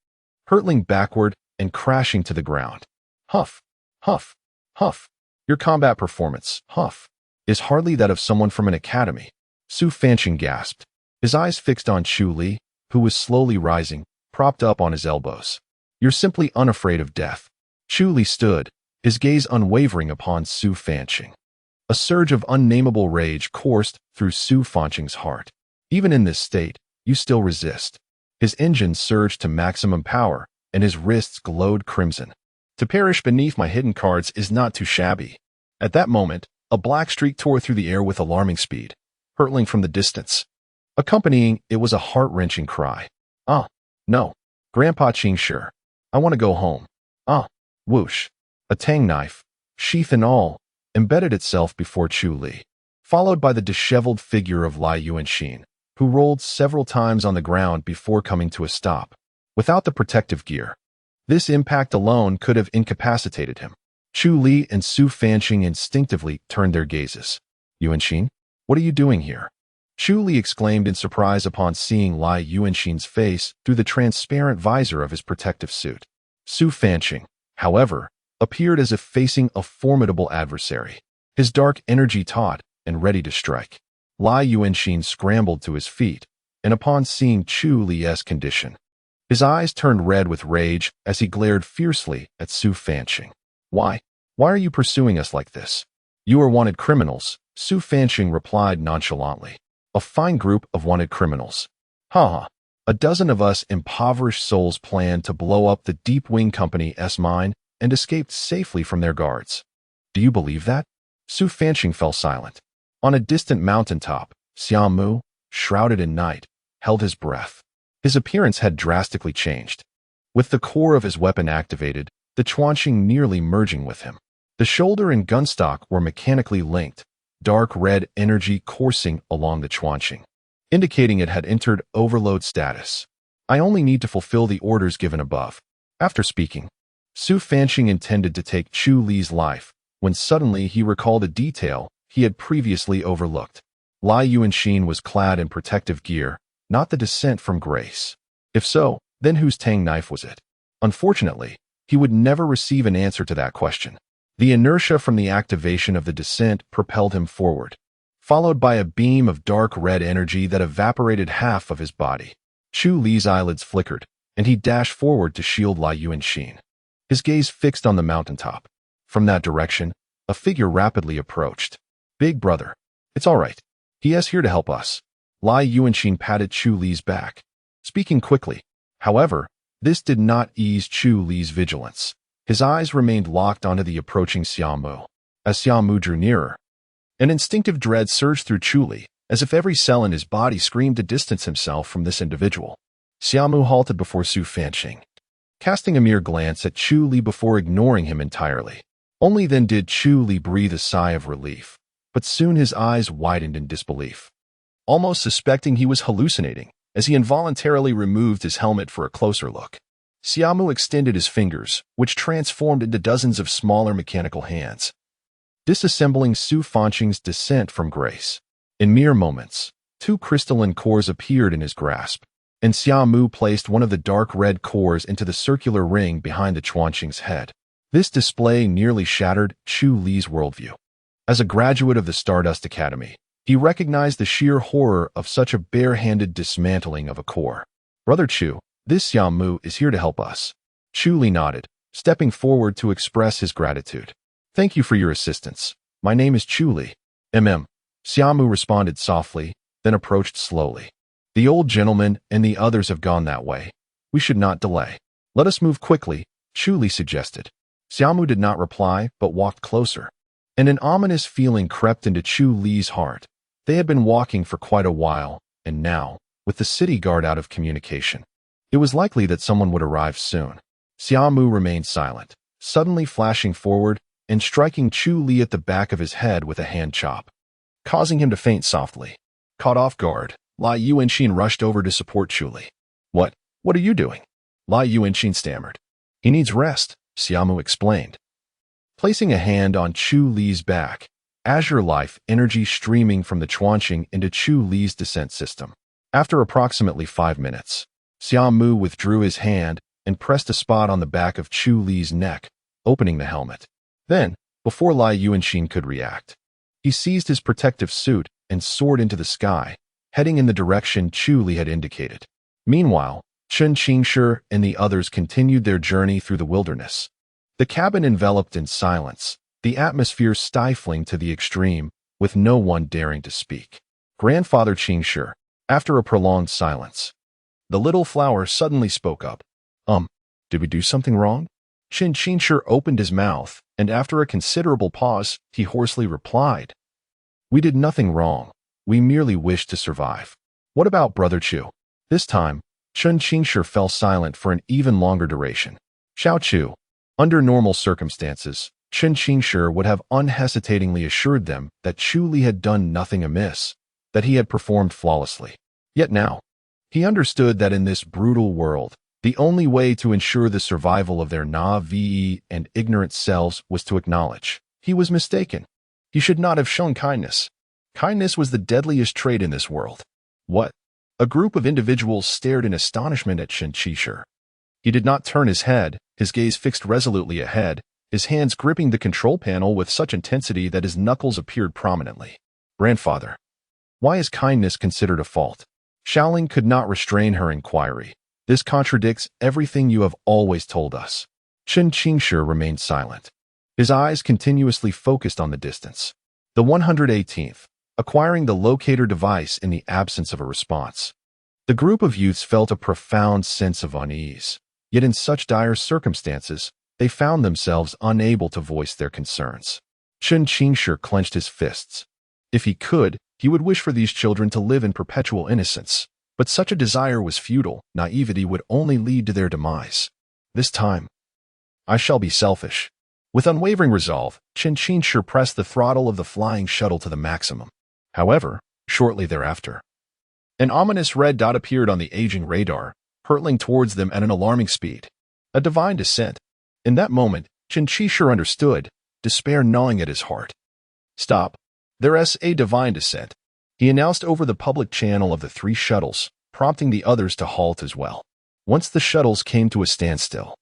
hurtling backward and crashing to the ground. Huff! Huff! Huff! Your combat performance, Huff, is hardly that of someone from an academy. Su Fanqing gasped, his eyes fixed on Chu Li, who was slowly rising, propped up on his elbows. You're simply unafraid of death. Chu Li stood, his gaze unwavering upon Su Fanqing. A surge of unnameable rage coursed through Su Fanqing's heart. Even in this state, you still resist. His engine surged to maximum power, and his wrists glowed crimson. To perish beneath my hidden cards is not too shabby. At that moment, a black streak tore through the air with alarming speed, hurtling from the distance. Accompanying it was a heart-wrenching cry. Ah, no. Grandpa Qing sure. I want to go home. Ah, whoosh. A tang knife, sheath and all, embedded itself before Chu Li, followed by the disheveled figure of Lai Yuanxin, who rolled several times on the ground before coming to a stop. Without the protective gear, this impact alone could have incapacitated him. Chu Li and Su Fanqing instinctively turned their gazes. Yuanxin, what are you doing here? Chu Li exclaimed in surprise upon seeing Lai Yuanxin's face through the transparent visor of his protective suit. Su Fanqing, however, appeared as if facing a formidable adversary, his dark energy taut and ready to strike. Lai Yuanxin scrambled to his feet, and upon seeing Chu Li's condition, his eyes turned red with rage as he glared fiercely at Su Fanqing. Why are you pursuing us like this? You are wanted criminals, Su Fanqing replied nonchalantly. A fine group of wanted criminals. Ha! A dozen of us impoverished souls planned to blow up the Deep Wing Company's mine and escaped safely from their guards. Do you believe that? Su Fanqing fell silent. On a distant mountaintop, Xia Mu, shrouded in night, held his breath. His appearance had drastically changed. With the core of his weapon activated, the Chuanqing nearly merging with him. The shoulder and gunstock were mechanically linked, dark red energy coursing along the Chuanqing, indicating it had entered overload status. I only need to fulfill the orders given above. After speaking, Su Fanqing intended to take Chu Li's life, when suddenly he recalled a detail he had previously overlooked. Lai Yuanxin was clad in protective gear, not the descent from grace. If so, then whose tang knife was it? Unfortunately, he would never receive an answer to that question. The inertia from the activation of the descent propelled him forward, followed by a beam of dark red energy that evaporated half of his body. Chu Li's eyelids flickered, and he dashed forward to shield Lai Yuanxin, his gaze fixed on the mountaintop. From that direction, a figure rapidly approached. Big brother, it's all right. He is here to help us. Lai Yuanxin patted Chu Li's back, speaking quickly. However, this did not ease Chu Li's vigilance. His eyes remained locked onto the approaching Xia Mu. As Xia Mu drew nearer, an instinctive dread surged through Chu Li, as if every cell in his body screamed to distance himself from this individual. Xia Mu halted before Su Fanqing, casting a mere glance at Chu Li before ignoring him entirely. Only then did Chu Li breathe a sigh of relief, but soon his eyes widened in disbelief, almost suspecting he was hallucinating, as he involuntarily removed his helmet for a closer look. Xia Mu extended his fingers, which transformed into dozens of smaller mechanical hands, disassembling Su Fanqing's descent from grace. In mere moments, two crystalline cores appeared in his grasp, and Xia Mu placed one of the dark red cores into the circular ring behind the Chuanqing's head. This display nearly shattered Chu Li's worldview. As a graduate of the Stardust Academy, he recognized the sheer horror of such a bare-handed dismantling of a core. "Brother Chu, this Xia Mu is here to help us." Chu Li nodded, stepping forward to express his gratitude. "Thank you for your assistance. My name is Chu Li." Xia Mu responded softly, then approached slowly. "The old gentleman and the others have gone that way. We should not delay. Let us move quickly," Chu Li suggested. Xia Mu did not reply, but walked closer. And an ominous feeling crept into Chu Li's heart. They had been walking for quite a while, and now, with the city guard out of communication, it was likely that someone would arrive soon. Xia Mu remained silent, suddenly flashing forward and striking Chu Li at the back of his head with a hand chop, causing him to faint softly. Caught off guard, Lai Yuanxin rushed over to support Chu Li. What are you doing?" Lai Yuanxin stammered. "He needs rest," Xia Mu explained. Placing a hand on Chu Li's back, azure life energy streaming from the Chuanqing into Chu Li's descent system. After approximately 5 minutes, Xia Mu withdrew his hand and pressed a spot on the back of Chu Li's neck, opening the helmet. Then, before Lai Yuanxin could react, he seized his protective suit and soared into the sky, heading in the direction Chu Li had indicated. Meanwhile, Chen Qingshi and the others continued their journey through the wilderness. The cabin enveloped in silence, the atmosphere stifling to the extreme, with no one daring to speak. Grandfather Qingshi, after a prolonged silence, the little flower suddenly spoke up. Did we do something wrong?" Chen Qingshi opened his mouth, and after a considerable pause, he hoarsely replied, "We did nothing wrong. We merely wished to survive." "What about Brother Chu?" This time, Chen Qingshi fell silent for an even longer duration. Xiao Chu. Under normal circumstances, Chen Qingshi would have unhesitatingly assured them that Chu Li had done nothing amiss, that he had performed flawlessly. Yet now, he understood that in this brutal world, the only way to ensure the survival of their naive and ignorant selves was to acknowledge he was mistaken. He should not have shown kindness. Kindness was the deadliest trait in this world. What? A group of individuals stared in astonishment at Chen Qingshi. He did not turn his head, his gaze fixed resolutely ahead, his hands gripping the control panel with such intensity that his knuckles appeared prominently. "Grandfather, why is kindness considered a fault?" Xiaoling could not restrain her inquiry. "This contradicts everything you have always told us." Chen Qingshi remained silent, his eyes continuously focused on the distance. The 118th, acquiring the locator device in the absence of a response. The group of youths felt a profound sense of unease. Yet in such dire circumstances, they found themselves unable to voice their concerns. Chen Qingshi clenched his fists. If he could, he would wish for these children to live in perpetual innocence. But such a desire was futile. Naivety would only lead to their demise. This time, I shall be selfish. With unwavering resolve, Chen Qingshi pressed the throttle of the flying shuttle to the maximum. However, shortly thereafter, an ominous red dot appeared on the aging radar, hurtling towards them at an alarming speed. A divine descent. In that moment, Chen Qingshi understood, despair gnawing at his heart. "Stop. There's a divine descent," he announced over the public channel of the 3 shuttles, prompting the others to halt as well. Once the shuttles came to a standstill,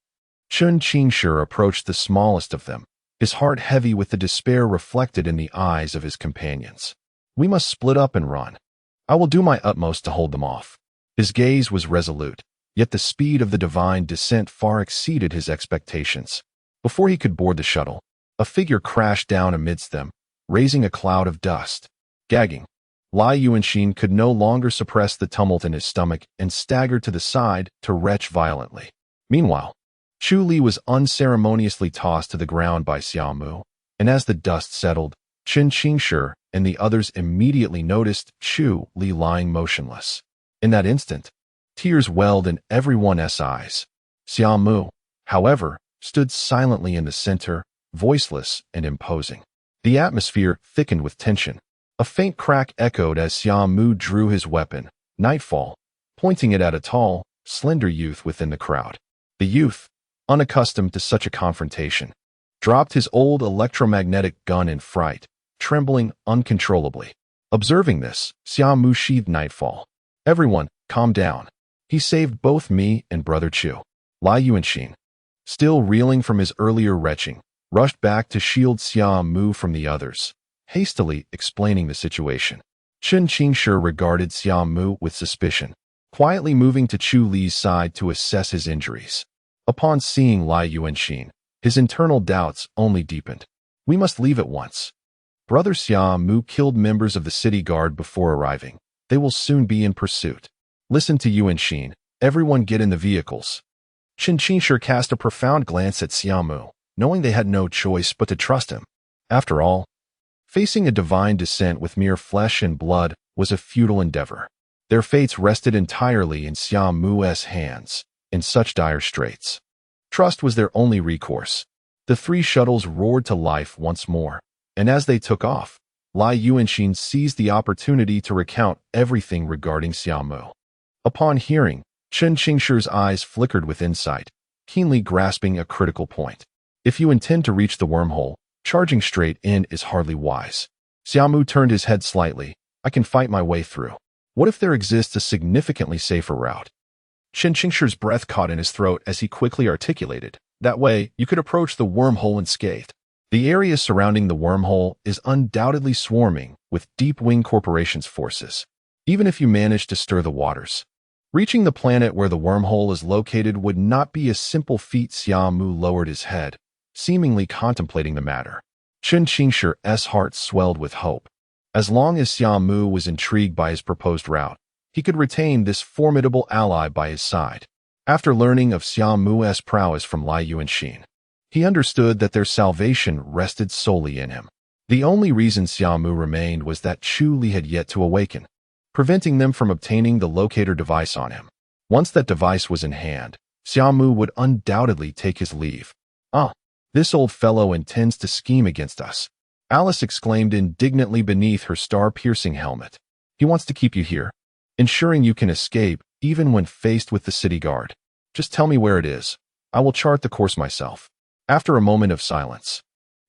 Chen Qingshi approached the smallest of them, his heart heavy with the despair reflected in the eyes of his companions. "We must split up and run. I will do my utmost to hold them off." His gaze was resolute, yet the speed of the divine descent far exceeded his expectations. Before he could board the shuttle, a figure crashed down amidst them, raising a cloud of dust. Gagging, Lai Yuanxin could no longer suppress the tumult in his stomach and staggered to the side to retch violently. Meanwhile, Chu Li was unceremoniously tossed to the ground by Xia Mu, and as the dust settled, Chen Qingshi and the others immediately noticed Chu Li lying motionless. In that instant, tears welled in everyone's eyes. Xia Mu, however, stood silently in the center, voiceless and imposing. The atmosphere thickened with tension. A faint crack echoed as Xia Mu drew his weapon, Nightfall, pointing it at a tall, slender youth within the crowd. The youth, unaccustomed to such a confrontation, dropped his old electromagnetic gun in fright, trembling uncontrollably. Observing this, Xia Mu sheathed Nightfall. Everyone, calm down. He saved both me and Brother Chu. Lai Yuanxin, still reeling from his earlier retching, rushed back to shield Xia Mu from the others, hastily explaining the situation. Chen Qingshi regarded Xia Mu with suspicion, quietly moving to Chu Li's side to assess his injuries. Upon seeing Lai Yuanxin, his internal doubts only deepened. We must leave at once. Brother Xia Mu killed members of the city guard before arriving. They will soon be in pursuit. Listen to Yuanxin. Everyone get in the vehicles. Chen Qingshi cast a profound glance at Xia Mu, knowing they had no choice but to trust him. After all, facing a divine descent with mere flesh and blood was a futile endeavor. Their fates rested entirely in Xia Mu's hands, in such dire straits. Trust was their only recourse. The three shuttles roared to life once more, and as they took off, Lai Yuanxin seized the opportunity to recount everything regarding Xia Mu. Upon hearing, Chen Qingshi's eyes flickered with insight, keenly grasping a critical point. If you intend to reach the wormhole, charging straight in is hardly wise. Xia Mu turned his head slightly. I can fight my way through. What if there exists a significantly safer route? Chen Qingshi's breath caught in his throat as he quickly articulated. That way, you could approach the wormhole unscathed. The area surrounding the wormhole is undoubtedly swarming with Deep Wing Corporation's forces, even if you manage to stir the waters. Reaching the planet where the wormhole is located would not be a simple feat. Xia Mu lowered his head, seemingly contemplating the matter. Chen Qingshi's heart swelled with hope. As long as Xia Mu was intrigued by his proposed route, he could retain this formidable ally by his side. After learning of Xia Mu's prowess from Lai Yuanxin, he understood that their salvation rested solely in him. The only reason Xia Mu remained was that Chu Li had yet to awaken, preventing them from obtaining the locator device on him. Once that device was in hand, Xia Mu would undoubtedly take his leave. This old fellow intends to scheme against us, Alice exclaimed indignantly beneath her star-piercing helmet. He wants to keep you here, ensuring you can escape even when faced with the city guard. Just tell me where it is. I will chart the course myself. After a moment of silence,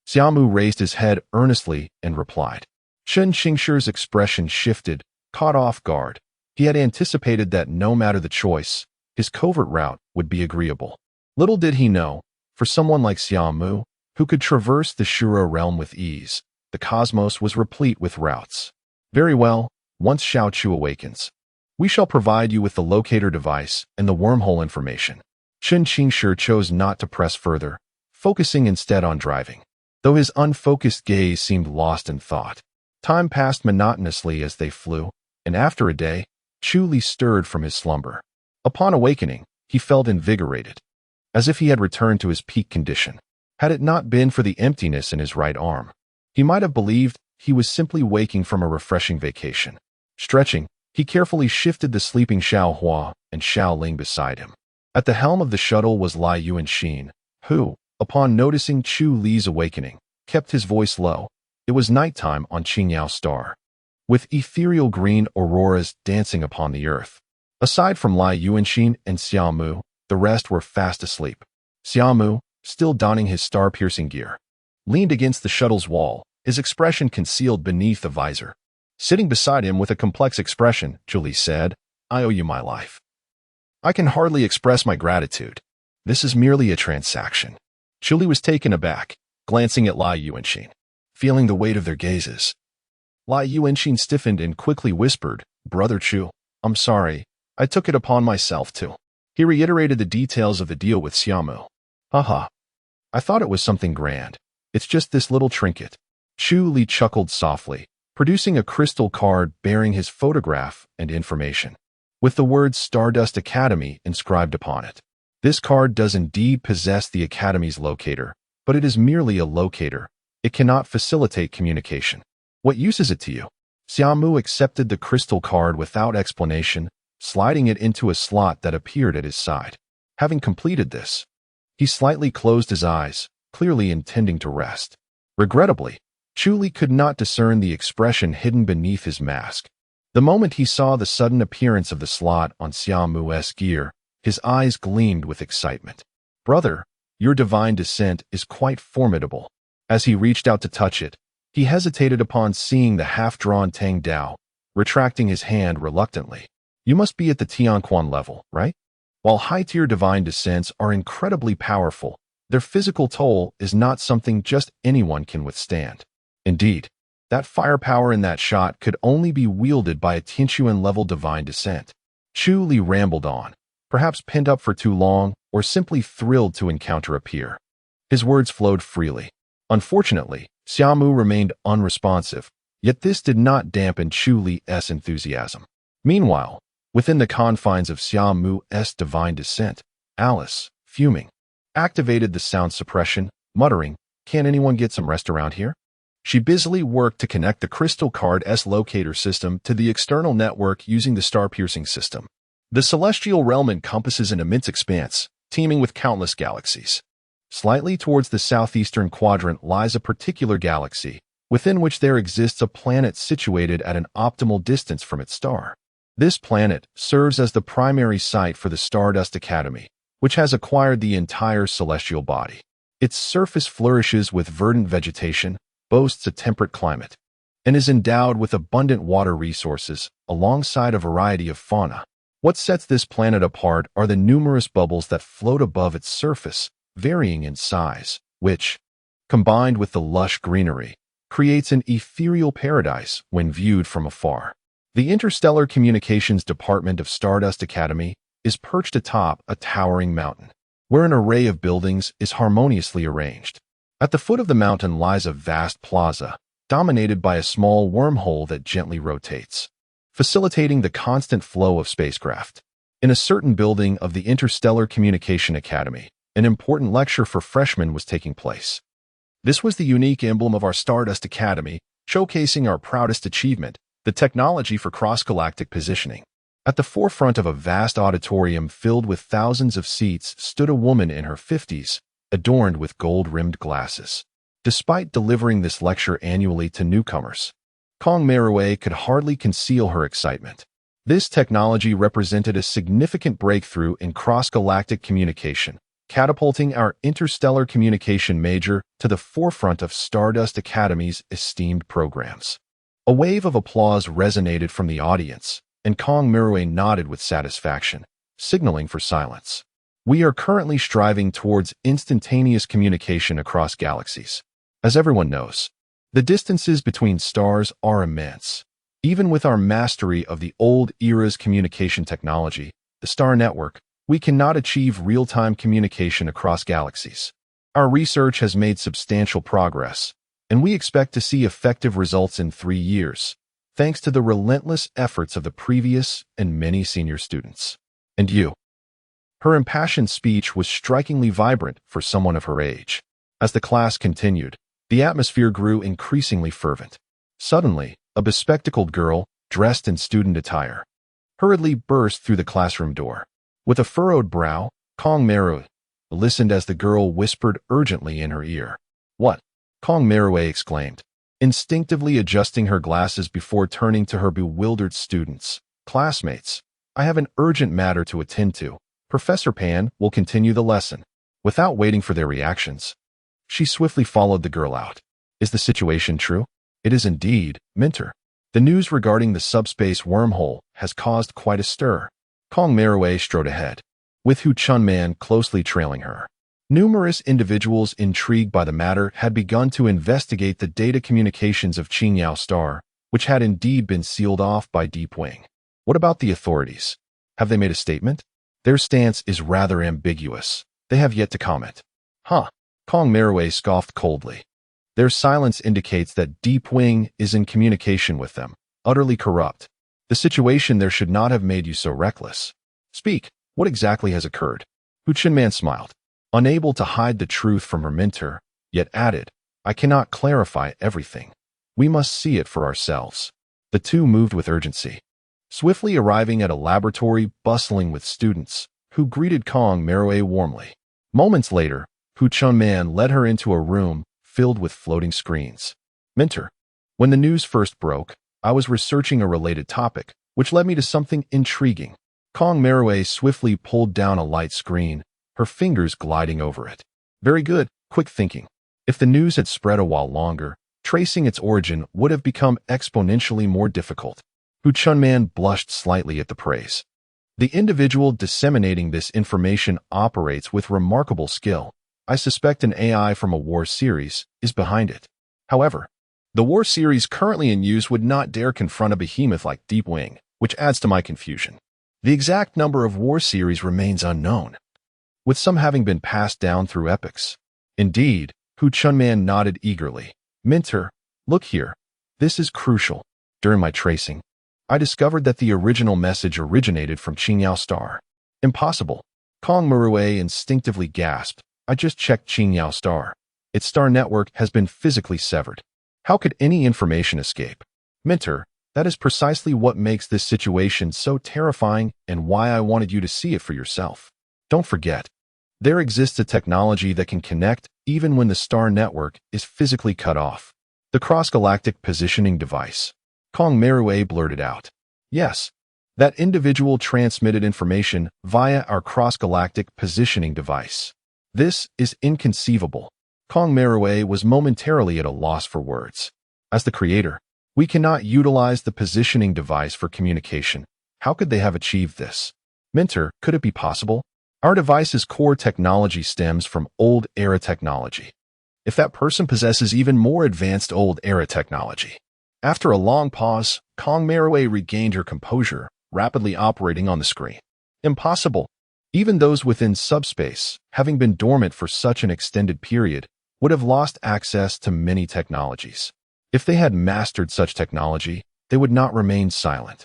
Xia Mu raised his head earnestly and replied. Chen Qingshi's expression shifted, caught off guard. He had anticipated that no matter the choice, his covert route would be agreeable. Little did he know, for someone like Xia Mu, who could traverse the Shura realm with ease, the cosmos was replete with routes. Very well, once Xiao Chu awakens, we shall provide you with the locator device and the wormhole information. Chen Qingshi chose not to press further, focusing instead on driving. Though his unfocused gaze seemed lost in thought, time passed monotonously as they flew, and after a day, Chu Li stirred from his slumber. Upon awakening, he felt invigorated, as if he had returned to his peak condition. Had it not been for the emptiness in his right arm, he might have believed he was simply waking from a refreshing vacation. Stretching, he carefully shifted the sleeping Xiao Hua and Xiao Ling beside him. At the helm of the shuttle was Lai Yuanxin, who, upon noticing Chu Li's awakening, kept his voice low. It was nighttime on Qingyao Star, with ethereal green auroras dancing upon the earth. Aside from Lai Yuanxin and Xia Mu, the rest were fast asleep. Xia Mu, still donning his star-piercing gear, leaned against the shuttle's wall, his expression concealed beneath the visor. Sitting beside him with a complex expression, Julie said, I owe you my life. I can hardly express my gratitude. This is merely a transaction. Julie was taken aback, glancing at Lai Yuanxin, feeling the weight of their gazes. Lai Yuanxin stiffened and quickly whispered, Brother Chu, I'm sorry, I took it upon myself to. He reiterated the details of the deal with Xia Mu. Haha. I thought it was something grand. It's just this little trinket. Chu Li chuckled softly, producing a crystal card bearing his photograph and information, with the words Stardust Academy inscribed upon it. This card does indeed possess the Academy's locator, but it is merely a locator. It cannot facilitate communication. What use is it to you? Xia Mu accepted the crystal card without explanation, sliding it into a slot that appeared at his side. Having completed this, he slightly closed his eyes, clearly intending to rest. Regrettably, Chu Li could not discern the expression hidden beneath his mask. The moment he saw the sudden appearance of the slot on Xia Mu's gear, his eyes gleamed with excitement. Brother, your divine descent is quite formidable. As he reached out to touch it, He hesitated upon seeing the half-drawn Tang Dao, retracting his hand reluctantly. You must be at the Tianquan level, right? While high-tier divine descents are incredibly powerful, their physical toll is not something just anyone can withstand. Indeed, that firepower in that shot could only be wielded by a Tianquan-level divine descent. Chu Li rambled on, perhaps pent up for too long or simply thrilled to encounter a peer. His words flowed freely. Unfortunately, Xia Mu remained unresponsive, yet this did not dampen Chu Li's enthusiasm. Meanwhile, within the confines of Xia Mu's divine descent, Alice, fuming, activated the sound suppression, muttering, "Can't anyone get some rest around here?" She busily worked to connect the Crystal Card's locator system to the external network using the star-piercing system. The celestial realm encompasses an immense expanse, teeming with countless galaxies. Slightly towards the southeastern quadrant lies a particular galaxy, within which there exists a planet situated at an optimal distance from its star. This planet serves as the primary site for the Stardust Academy, which has acquired the entire celestial body. Its surface flourishes with verdant vegetation, boasts a temperate climate, and is endowed with abundant water resources alongside a variety of fauna. What sets this planet apart are the numerous bubbles that float above its surface, varying in size, which, combined with the lush greenery, creates an ethereal paradise when viewed from afar. The Interstellar Communications Department of Stardust Academy is perched atop a towering mountain, where an array of buildings is harmoniously arranged. At the foot of the mountain lies a vast plaza, dominated by a small wormhole that gently rotates, facilitating the constant flow of spacecraft. In a certain building of the Interstellar Communication Academy, an important lecture for freshmen was taking place. This was the unique emblem of our Stardust Academy, showcasing our proudest achievement, the technology for cross-galactic positioning. At the forefront of a vast auditorium filled with thousands of seats stood a woman in her 50s, adorned with gold-rimmed glasses. Despite delivering this lecture annually to newcomers, Kong Meruo could hardly conceal her excitement. This technology represented a significant breakthrough in cross-galactic communication, catapulting our interstellar communication major to the forefront of Stardust Academy's esteemed programs. A wave of applause resonated from the audience, and Kong Meruo nodded with satisfaction, signaling for silence. We are currently striving towards instantaneous communication across galaxies. As everyone knows, the distances between stars are immense. Even with our mastery of the old era's communication technology, the star network, we cannot achieve real-time communication across galaxies. Our research has made substantial progress, and we expect to see effective results in 3 years, thanks to the relentless efforts of the previous and many senior students. And you? Her impassioned speech was strikingly vibrant for someone of her age. As the class continued, the atmosphere grew increasingly fervent. Suddenly, a bespectacled girl, dressed in student attire, hurriedly burst through the classroom door. With a furrowed brow, Kong Meruo listened as the girl whispered urgently in her ear. "What?" Kong Meruo exclaimed, instinctively adjusting her glasses before turning to her bewildered students. "Classmates, I have an urgent matter to attend to. Professor Pan will continue the lesson." Without waiting for their reactions, she swiftly followed the girl out. "Is the situation true?" "It is indeed, Mentor. The news regarding the subspace wormhole has caused quite a stir." Kong Meruo strode ahead, with Hu Chunman closely trailing her. Numerous individuals intrigued by the matter had begun to investigate the data communications of Qingyao Star, which had indeed been sealed off by Deep Wing. What about the authorities? Have they made a statement? Their stance is rather ambiguous. They have yet to comment. Huh. Kong Meruo scoffed coldly. Their silence indicates that Deep Wing is in communication with them, utterly corrupt. The situation there should not have made you so reckless. Speak, what exactly has occurred? Hu Chunman smiled, unable to hide the truth from her mentor, yet added, I cannot clarify everything. We must see it for ourselves. The two moved with urgency, swiftly arriving at a laboratory bustling with students, who greeted Kong Meruo warmly. Moments later, Hu Chunman led her into a room filled with floating screens. Mentor, when the news first broke, I was researching a related topic, which led me to something intriguing. Kong Meruo swiftly pulled down a light screen, her fingers gliding over it. Very good, quick thinking. If the news had spread a while longer, tracing its origin would have become exponentially more difficult. Hu Chunman blushed slightly at the praise. The individual disseminating this information operates with remarkable skill. I suspect an AI from a war series is behind it. However, the war series currently in use would not dare confront a behemoth like Deepwing, which adds to my confusion. The exact number of war series remains unknown, with some having been passed down through epochs. Indeed, Hu Chunman nodded eagerly. Minter, look here. This is crucial. During my tracing, I discovered that the original message originated from Qingyao Star. Impossible. Kong Murue instinctively gasped. I just checked Qingyao Star. Its star network has been physically severed. How could any information escape? Minter, that is precisely what makes this situation so terrifying and why I wanted you to see it for yourself. Don't forget, there exists a technology that can connect even when the star network is physically cut off. The cross-galactic positioning device. Kong Merue blurted out. Yes, that individual transmitted information via our cross-galactic positioning device. This is inconceivable. Kong Merue was momentarily at a loss for words. As the creator, we cannot utilize the positioning device for communication. How could they have achieved this? Minter, could it be possible? Our device's core technology stems from old-era technology. If that person possesses even more advanced old-era technology. After a long pause, Kong Merue regained her composure, rapidly operating on the screen. Impossible. Even those within subspace, having been dormant for such an extended period, would have lost access to many technologies. If they had mastered such technology, they would not remain silent.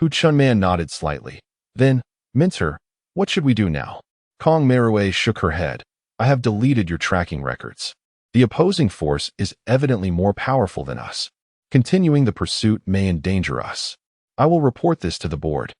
Hu Chunman nodded slightly. Then, Minter, what should we do now? Kong Merue shook her head. I have deleted your tracking records. The opposing force is evidently more powerful than us. Continuing the pursuit may endanger us. I will report this to the board.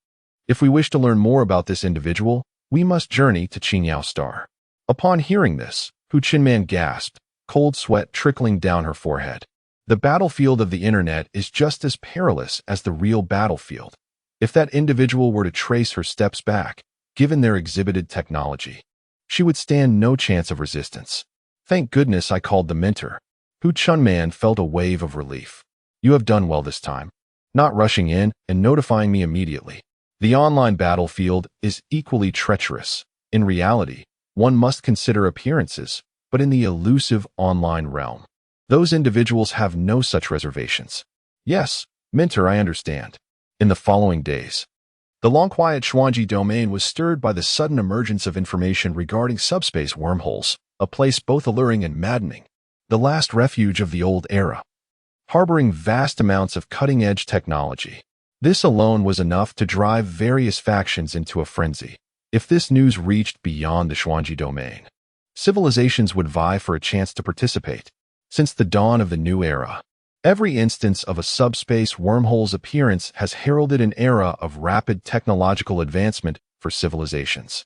If we wish to learn more about this individual, we must journey to Qingyao Star. Upon hearing this, Hu Chunman gasped, cold sweat trickling down her forehead. The battlefield of the internet is just as perilous as the real battlefield. If that individual were to trace her steps back, given their exhibited technology, she would stand no chance of resistance. Thank goodness I called the Minter. Hu Chunman felt a wave of relief. You have done well this time, not rushing in and notifying me immediately. The online battlefield is equally treacherous. In reality, one must consider appearances, but in the elusive online realm, those individuals have no such reservations. Yes, Minter, I understand. In the following days, the long-quiet Xuanji domain was stirred by the sudden emergence of information regarding subspace wormholes, a place both alluring and maddening, the last refuge of the old era, harboring vast amounts of cutting-edge technology. This alone was enough to drive various factions into a frenzy. If this news reached beyond the Xuanji domain, civilizations would vie for a chance to participate. Since the dawn of the new era, every instance of a subspace wormhole's appearance has heralded an era of rapid technological advancement for civilizations.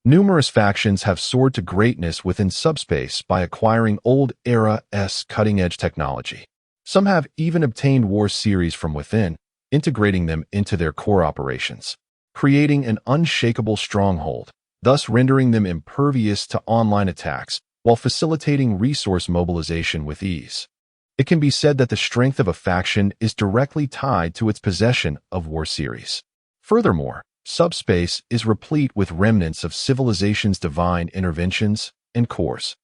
Numerous factions have soared to greatness within subspace by acquiring old-era-esque cutting-edge technology. Some have even obtained war series from within, integrating them into their core operations, creating an unshakable stronghold, thus rendering them impervious to online attacks while facilitating resource mobilization with ease. It can be said that the strength of a faction is directly tied to its possession of war series. Furthermore, subspace is replete with remnants of civilization's divine interventions and cores,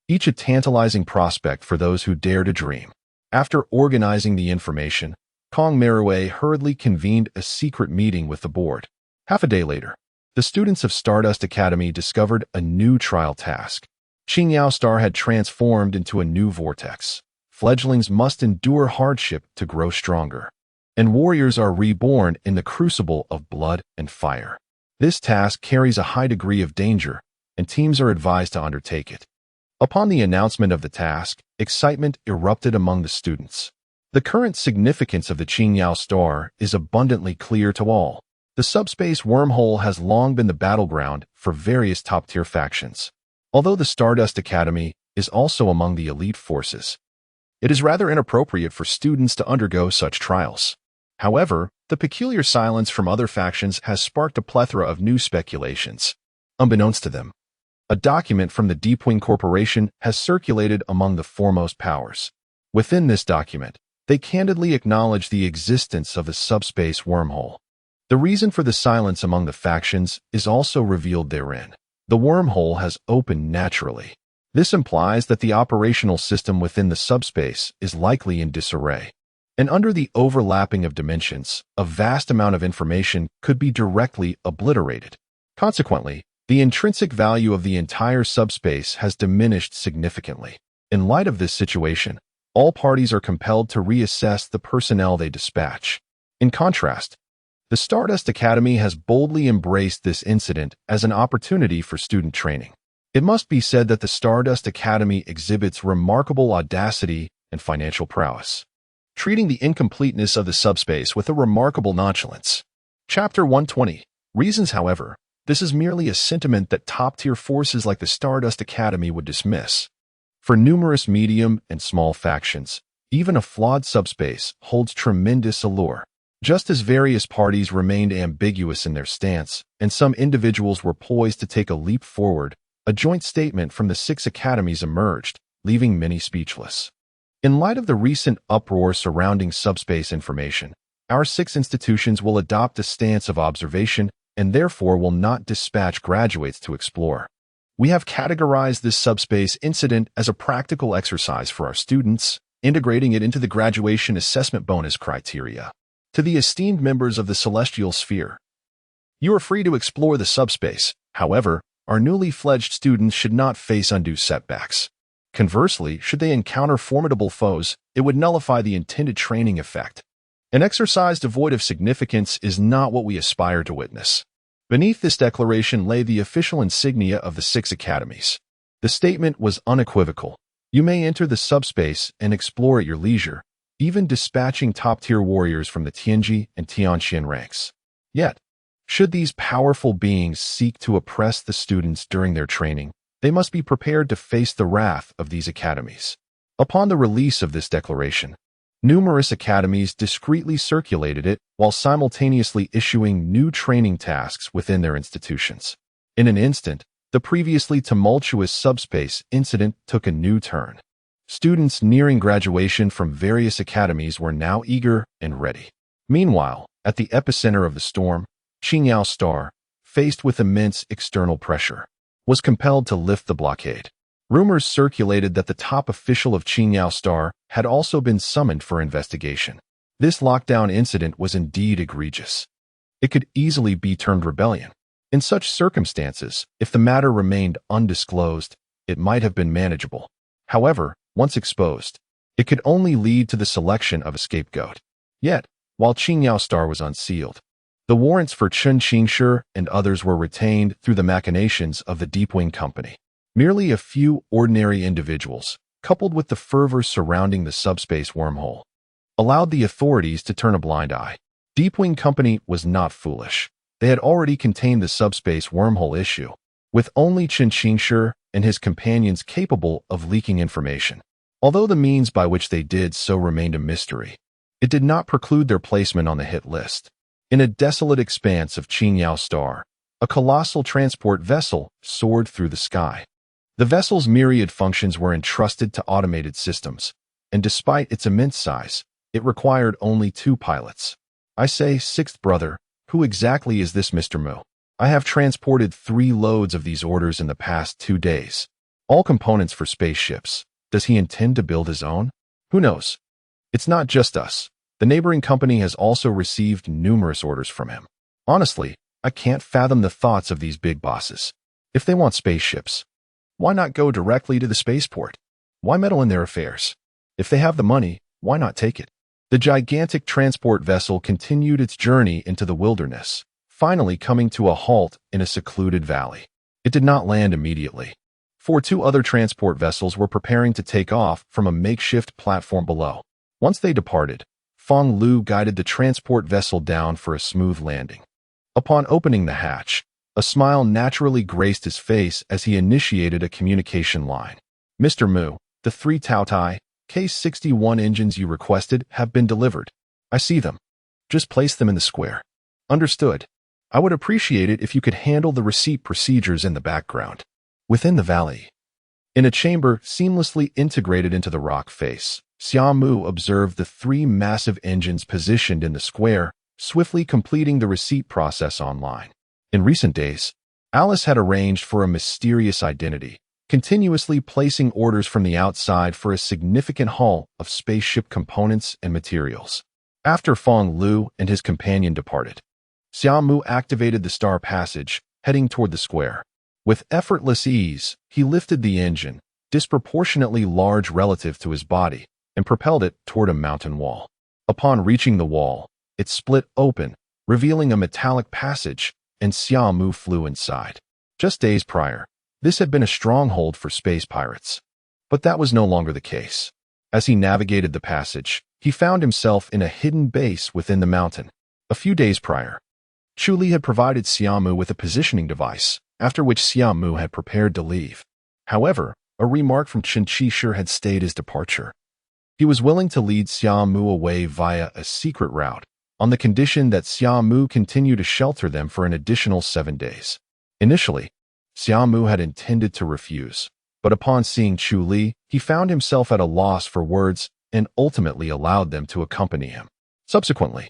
each a tantalizing prospect for those who dare to dream. After organizing the information, Kong Merue hurriedly convened a secret meeting with the board. Half a day later, the students of Stardust Academy discovered a new trial task. Qingyao Star had transformed into a new vortex. Fledglings must endure hardship to grow stronger, and warriors are reborn in the crucible of blood and fire. This task carries a high degree of danger, and teams are advised to undertake it. Upon the announcement of the task, excitement erupted among the students. The current significance of the Qingyao Star is abundantly clear to all. The subspace wormhole has long been the battleground for various top-tier factions. Although the Stardust Academy is also among the elite forces, it is rather inappropriate for students to undergo such trials. However, the peculiar silence from other factions has sparked a plethora of new speculations. Unbeknownst to them, a document from the Deepwing Corporation has circulated among the foremost powers. Within this document, they candidly acknowledge the existence of a subspace wormhole. The reason for the silence among the factions is also revealed therein. The wormhole has opened naturally. This implies that the operational system within the subspace is likely in disarray. And under the overlapping of dimensions, a vast amount of information could be directly obliterated. Consequently, the intrinsic value of the entire subspace has diminished significantly. In light of this situation, all parties are compelled to reassess the personnel they dispatch. In contrast, the Stardust Academy has boldly embraced this incident as an opportunity for student training. It must be said that the Stardust Academy exhibits remarkable audacity and financial prowess, treating the incompleteness of the subspace with a remarkable nonchalance. Chapter 120. Reasons, however, this is merely a sentiment that top-tier forces like the Stardust Academy would dismiss. For numerous medium and small factions, even a flawed subspace holds tremendous allure. Just as various parties remained ambiguous in their stance, and some individuals were poised to take a leap forward, a joint statement from the 6 academies emerged, leaving many speechless. In light of the recent uproar surrounding subspace information, our 6 institutions will adopt a stance of observation and therefore will not dispatch graduates to explore. We have categorized this subspace incident as a practical exercise for our students, integrating it into the graduation assessment bonus criteria. To the esteemed members of the celestial sphere, you are free to explore the subspace. However, our newly fledged students should not face undue setbacks. Conversely, should they encounter formidable foes, it would nullify the intended training effect. An exercise devoid of significance is not what we aspire to witness. Beneath this declaration lay the official insignia of the 6 academies. The statement was unequivocal. You may enter the subspace and explore at your leisure, even dispatching top-tier warriors from the Tianji and Tianxian ranks. Yet, should these powerful beings seek to oppress the students during their training, they must be prepared to face the wrath of these academies. Upon the release of this declaration, numerous academies discreetly circulated it while simultaneously issuing new training tasks within their institutions. In an instant, the previously tumultuous subspace incident took a new turn. Students nearing graduation from various academies were now eager and ready. Meanwhile, at the epicenter of the storm, Qingyao Star, faced with immense external pressure, was compelled to lift the blockade. Rumors circulated that the top official of Qingyao Star had also been summoned for investigation. This lockdown incident was indeed egregious. It could easily be termed rebellion. In such circumstances, if the matter remained undisclosed, it might have been manageable. However, once exposed, it could only lead to the selection of a scapegoat. Yet, while Qingyao Star was unsealed, the warrants for Chen Qingshi and others were retained through the machinations of the Deepwing Company. Merely a few ordinary individuals, coupled with the fervor surrounding the subspace wormhole, allowed the authorities to turn a blind eye. Deepwing Company was not foolish. They had already contained the subspace wormhole issue, with only Chen Qingshi and his companions capable of leaking information. Although the means by which they did so remained a mystery, it did not preclude their placement on the hit list. In a desolate expanse of Qingyao Star, a colossal transport vessel soared through the sky. The vessel's myriad functions were entrusted to automated systems, and despite its immense size, it required only 2 pilots. I say, 6th brother, who exactly is this Mr. Mu? I have transported 3 loads of these orders in the past 2 days. All components for spaceships. Does he intend to build his own? Who knows? It's not just us. The neighboring company has also received numerous orders from him. Honestly, I can't fathom the thoughts of these big bosses. If they want spaceships, why not go directly to the spaceport? Why meddle in their affairs? If they have the money, why not take it? The gigantic transport vessel continued its journey into the wilderness, finally coming to a halt in a secluded valley. It did not land immediately, for 2 other transport vessels were preparing to take off from a makeshift platform below. Once they departed, Feng Lu guided the transport vessel down for a smooth landing. Upon opening the hatch, a smile naturally graced his face as he initiated a communication line. Mr. Mu, the 3 Taotai K-61 engines you requested have been delivered. I see them. Just place them in the square. Understood. I would appreciate it if you could handle the receipt procedures in the background. Within the valley, in a chamber seamlessly integrated into the rock face, Xia Mu observed the three massive engines positioned in the square, swiftly completing the receipt process online. In recent days, Alice had arranged for a mysterious identity, continuously placing orders from the outside for a significant haul of spaceship components and materials. After Feng Lu and his companion departed, Xia Mu activated the star passage, heading toward the square. With effortless ease, he lifted the engine, disproportionately large relative to his body, and propelled it toward a mountain wall. Upon reaching the wall, it split open, revealing a metallic passage, and Xia Mu flew inside. Just days prior, this had been a stronghold for space pirates. But that was no longer the case. As he navigated the passage, he found himself in a hidden base within the mountain. A few days prior, Chu Li had provided Xia Mu with a positioning device, after which Xia Mu had prepared to leave. However, a remark from Chen Qixi had stayed his departure. He was willing to lead Xia Mu away via a secret route, on the condition that Xia Mu continue to shelter them for an additional 7 days. Initially, Xia Mu had intended to refuse, but upon seeing Chu Li, he found himself at a loss for words and ultimately allowed them to accompany him. Subsequently,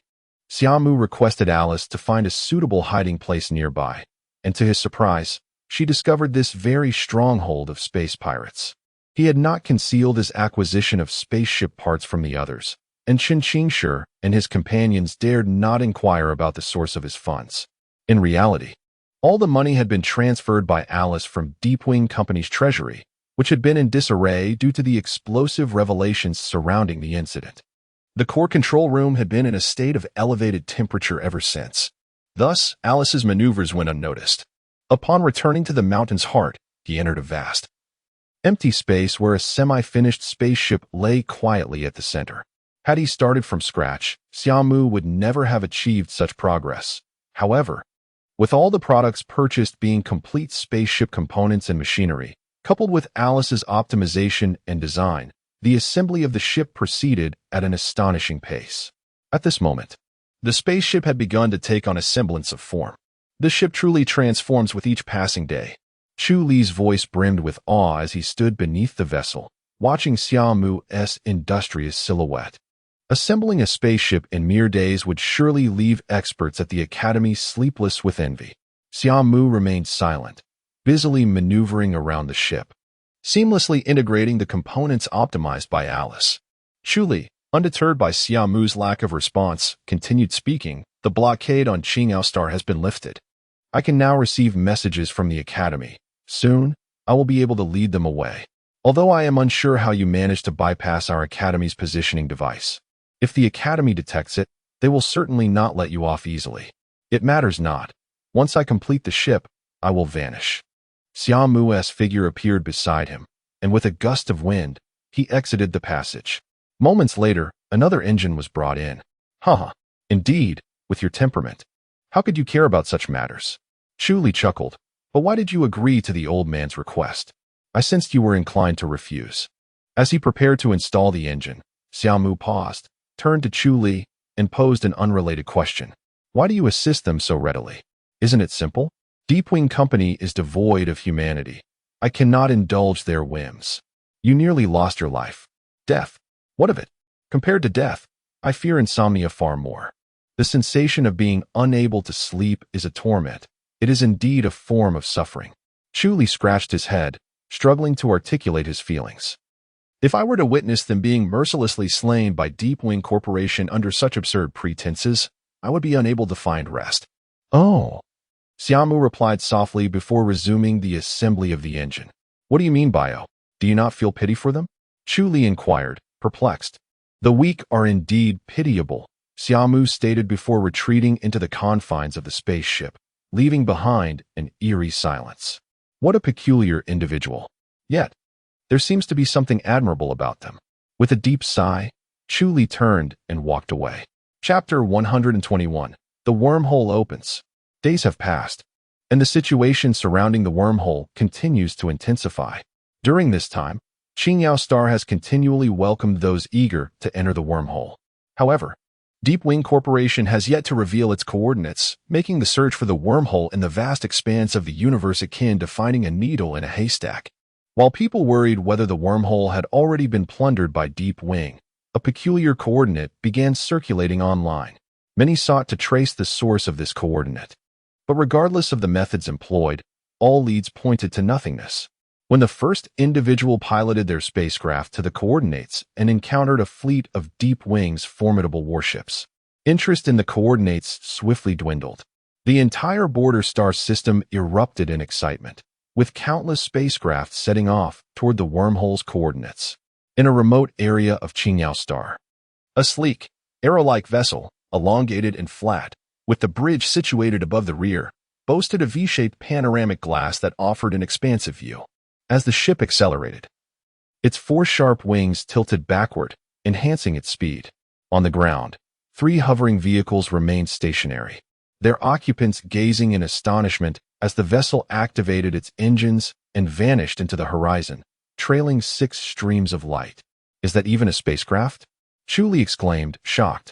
Xia Mu requested Alice to find a suitable hiding place nearby, and to his surprise, she discovered this very stronghold of space pirates. He had not concealed his acquisition of spaceship parts from the others, and Chen Qingshi and his companions dared not inquire about the source of his funds. In reality, all the money had been transferred by Alice from Deepwing Company's treasury, which had been in disarray due to the explosive revelations surrounding the incident. The core control room had been in a state of elevated temperature ever since. Thus, Alice's maneuvers went unnoticed. Upon returning to the mountain's heart, he entered a vast, empty space where a semi-finished spaceship lay quietly at the center. Had he started from scratch, Xia Mu would never have achieved such progress. However, with all the products purchased being complete spaceship components and machinery, coupled with Alice's optimization and design, the assembly of the ship proceeded at an astonishing pace. At this moment, the spaceship had begun to take on a semblance of form. The ship truly transforms with each passing day. Chu Li's voice brimmed with awe as he stood beneath the vessel, watching Xia Mu's industrious silhouette. Assembling a spaceship in mere days would surely leave experts at the academy sleepless with envy. Xia Mu remained silent, busily maneuvering around the ship, seamlessly integrating the components optimized by Alice. Chu Li, undeterred by Xia Mu's lack of response, continued speaking. The blockade on Qingao Star has been lifted. I can now receive messages from the academy. Soon, I will be able to lead them away. Although I am unsure how you managed to bypass our academy's positioning device. If the academy detects it, they will certainly not let you off easily. It matters not. Once I complete the ship, I will vanish. Xia Mu's figure appeared beside him, and with a gust of wind, he exited the passage. Moments later, another engine was brought in. Haha, indeed, with your temperament. How could you care about such matters? Chu Li chuckled. But why did you agree to the old man's request? I sensed you were inclined to refuse. As he prepared to install the engine, Xia Mu paused, turned to Chu Li, and posed an unrelated question. Why do you assist them so readily? Isn't it simple? Deepwing Company is devoid of humanity. I cannot indulge their whims. You nearly lost your life. Death. What of it? Compared to death, I fear insomnia far more. The sensation of being unable to sleep is a torment. It is indeed a form of suffering. Chu Li scratched his head, struggling to articulate his feelings. If I were to witness them being mercilessly slain by Deepwing Corporation under such absurd pretenses, I would be unable to find rest. Oh. Xia Mu replied softly before resuming the assembly of the engine. What do you mean, Bio? Do you not feel pity for them? Chu Li inquired, perplexed. The weak are indeed pitiable, Xia Mu stated before retreating into the confines of the spaceship, leaving behind an eerie silence. What a peculiar individual. Yet, there seems to be something admirable about them. With a deep sigh, Chu Li turned and walked away. Chapter 121. The wormhole opens. Days have passed, and the situation surrounding the wormhole continues to intensify. During this time, Qingao Star has continually welcomed those eager to enter the wormhole. However, Deepwing Corporation has yet to reveal its coordinates, making the search for the wormhole in the vast expanse of the universe akin to finding a needle in a haystack. While people worried whether the wormhole had already been plundered by Deep Wing, a peculiar coordinate began circulating online. Many sought to trace the source of this coordinate. But regardless of the methods employed, all leads pointed to nothingness. When the first individual piloted their spacecraft to the coordinates and encountered a fleet of Deep Wing's formidable warships, interest in the coordinates swiftly dwindled. The entire border star system erupted in excitement, with countless spacecraft setting off toward the wormhole's coordinates. In a remote area of Qingyao Star, a sleek, arrow-like vessel, elongated and flat, with the bridge situated above the rear, boasted a V-shaped panoramic glass that offered an expansive view. As the ship accelerated, its four sharp wings tilted backward, enhancing its speed. On the ground, 3 hovering vehicles remained stationary, their occupants gazing in astonishment as the vessel activated its engines and vanished into the horizon, trailing 6 streams of light. "Is that even a spacecraft?" Chu Li exclaimed, shocked.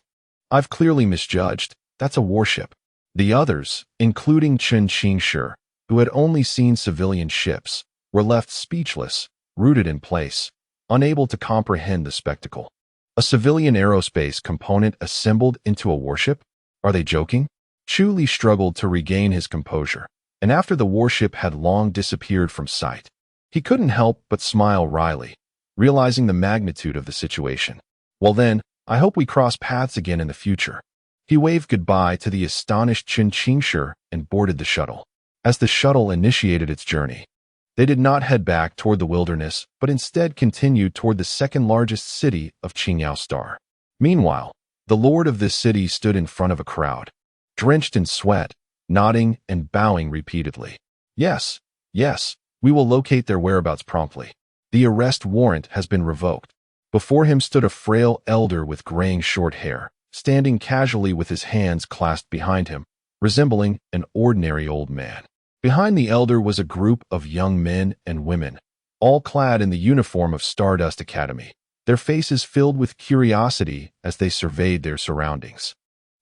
"I've clearly misjudged. That's a warship." The others, including Chen Qingshi, who had only seen civilian ships, were left speechless, rooted in place, unable to comprehend the spectacle. A civilian aerospace component assembled into a warship? Are they joking? Chu Li struggled to regain his composure, and after the warship had long disappeared from sight, he couldn't help but smile wryly, realizing the magnitude of the situation. "Well then, I hope we cross paths again in the future." He waved goodbye to the astonished Chen Qingshi and boarded the shuttle. As the shuttle initiated its journey, they did not head back toward the wilderness, but instead continued toward the second-largest city of Qingyao Star. Meanwhile, the lord of this city stood in front of a crowd, drenched in sweat, nodding and bowing repeatedly. Yes, we will locate their whereabouts promptly. The arrest warrant has been revoked." Before him stood a frail elder with graying short hair, standing casually with his hands clasped behind him, resembling an ordinary old man. Behind the elder was a group of young men and women, all clad in the uniform of Stardust Academy, their faces filled with curiosity as they surveyed their surroundings,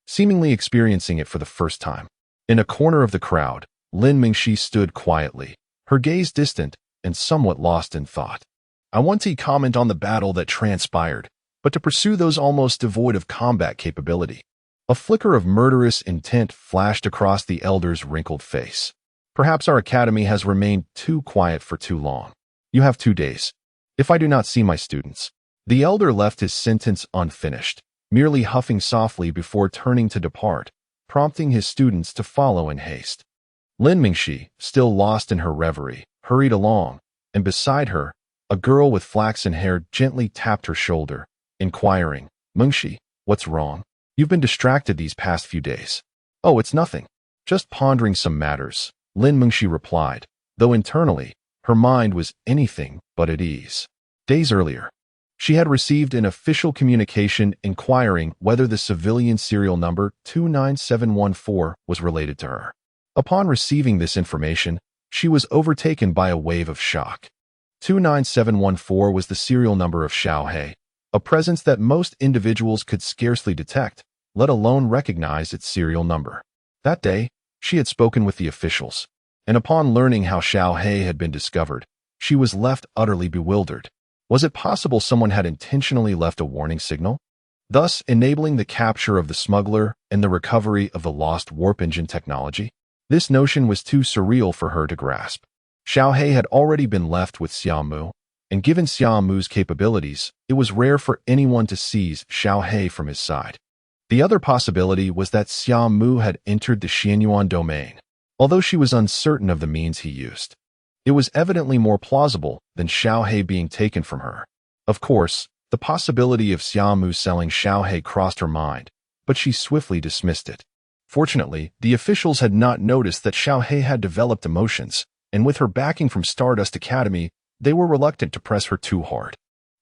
seemingly experiencing it for the first time. In a corner of the crowd, Lin Mingxi stood quietly, her gaze distant and somewhat lost in thought. "I want to comment on the battle that transpired, but to pursue those almost devoid of combat capability." A flicker of murderous intent flashed across the elder's wrinkled face. "Perhaps our academy has remained too quiet for too long. You have 2 days. If I do not see my students." The elder left his sentence unfinished, merely huffing softly before turning to depart, prompting his students to follow in haste. Lin Mingxi, still lost in her reverie, hurried along, and beside her, a girl with flaxen hair gently tapped her shoulder, inquiring, "Mingxi, what's wrong? You've been distracted these past few days." "Oh, it's nothing. Just pondering some matters," Lin Mingxi replied, though internally, her mind was anything but at ease. Days earlier, she had received an official communication inquiring whether the civilian serial number 29714 was related to her. Upon receiving this information, she was overtaken by a wave of shock. 29714 was the serial number of Xiaohe, a presence that most individuals could scarcely detect, let alone recognize its serial number. That day, she had spoken with the officials, and upon learning how Xiaohe had been discovered, she was left utterly bewildered. Was it possible someone had intentionally left a warning signal, thus enabling the capture of the smuggler and the recovery of the lost warp engine technology? This notion was too surreal for her to grasp. Xiaohe had already been left with Xia Mu, and given Xia Mu's capabilities, it was rare for anyone to seize Xiaohe from his side. The other possibility was that Xia Mu had entered the Xianyuan domain, although she was uncertain of the means he used. It was evidently more plausible than Xiaohe being taken from her. Of course, the possibility of Xia Mu selling Xiaohe crossed her mind, but she swiftly dismissed it. Fortunately, the officials had not noticed that Xiaohe had developed emotions, and with her backing from Stardust Academy, they were reluctant to press her too hard.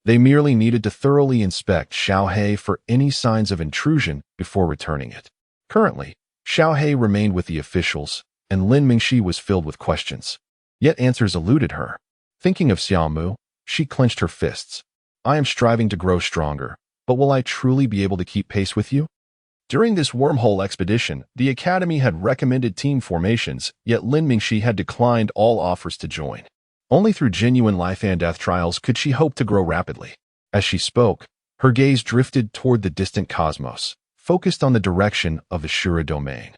They merely needed to thoroughly inspect Xiaohe for any signs of intrusion before returning it. Currently, Xiaohe remained with the officials, and Lin Mingxi was filled with questions. Yet answers eluded her. Thinking of Xia Mu, she clenched her fists. "I am striving to grow stronger, but will I truly be able to keep pace with you?" During this wormhole expedition, the Academy had recommended team formations, yet Lin Mingxi had declined all offers to join. Only through genuine life and death trials could she hope to grow rapidly. As she spoke, her gaze drifted toward the distant cosmos, focused on the direction of the Shura domain.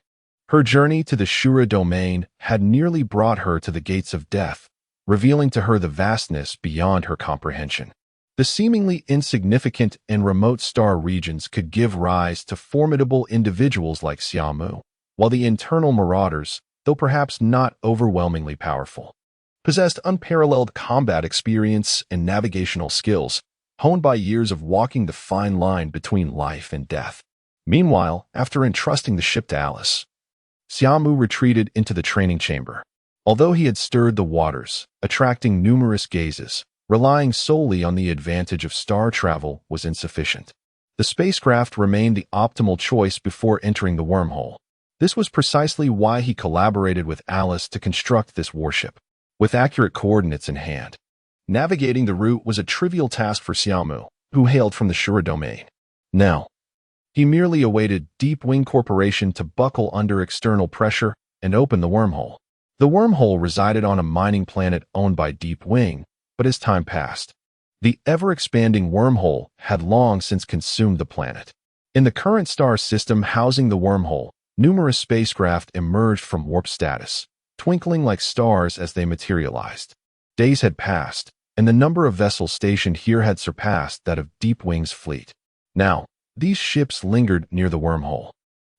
Her journey to the Shura domain had nearly brought her to the gates of death, revealing to her the vastness beyond her comprehension. The seemingly insignificant and remote star regions could give rise to formidable individuals like Xia Mu, while the internal marauders, though perhaps not overwhelmingly powerful, possessed unparalleled combat experience and navigational skills, honed by years of walking the fine line between life and death. Meanwhile, after entrusting the ship to Alice, Xia Mu retreated into the training chamber. Although he had stirred the waters, attracting numerous gazes, relying solely on the advantage of star travel was insufficient. The spacecraft remained the optimal choice before entering the wormhole. This was precisely why he collaborated with Alice to construct this warship, with accurate coordinates in hand. Navigating the route was a trivial task for Xia Mu, who hailed from the Shura domain. Now, he merely awaited Deep Wing Corporation to buckle under external pressure and open the wormhole. The wormhole resided on a mining planet owned by Deep Wing, but as time passed, the ever-expanding wormhole had long since consumed the planet. In the current star system housing the wormhole, numerous spacecraft emerged from warp status, twinkling like stars as they materialized. Days had passed, and the number of vessels stationed here had surpassed that of Deep Wing's fleet. Now, these ships lingered near the wormhole,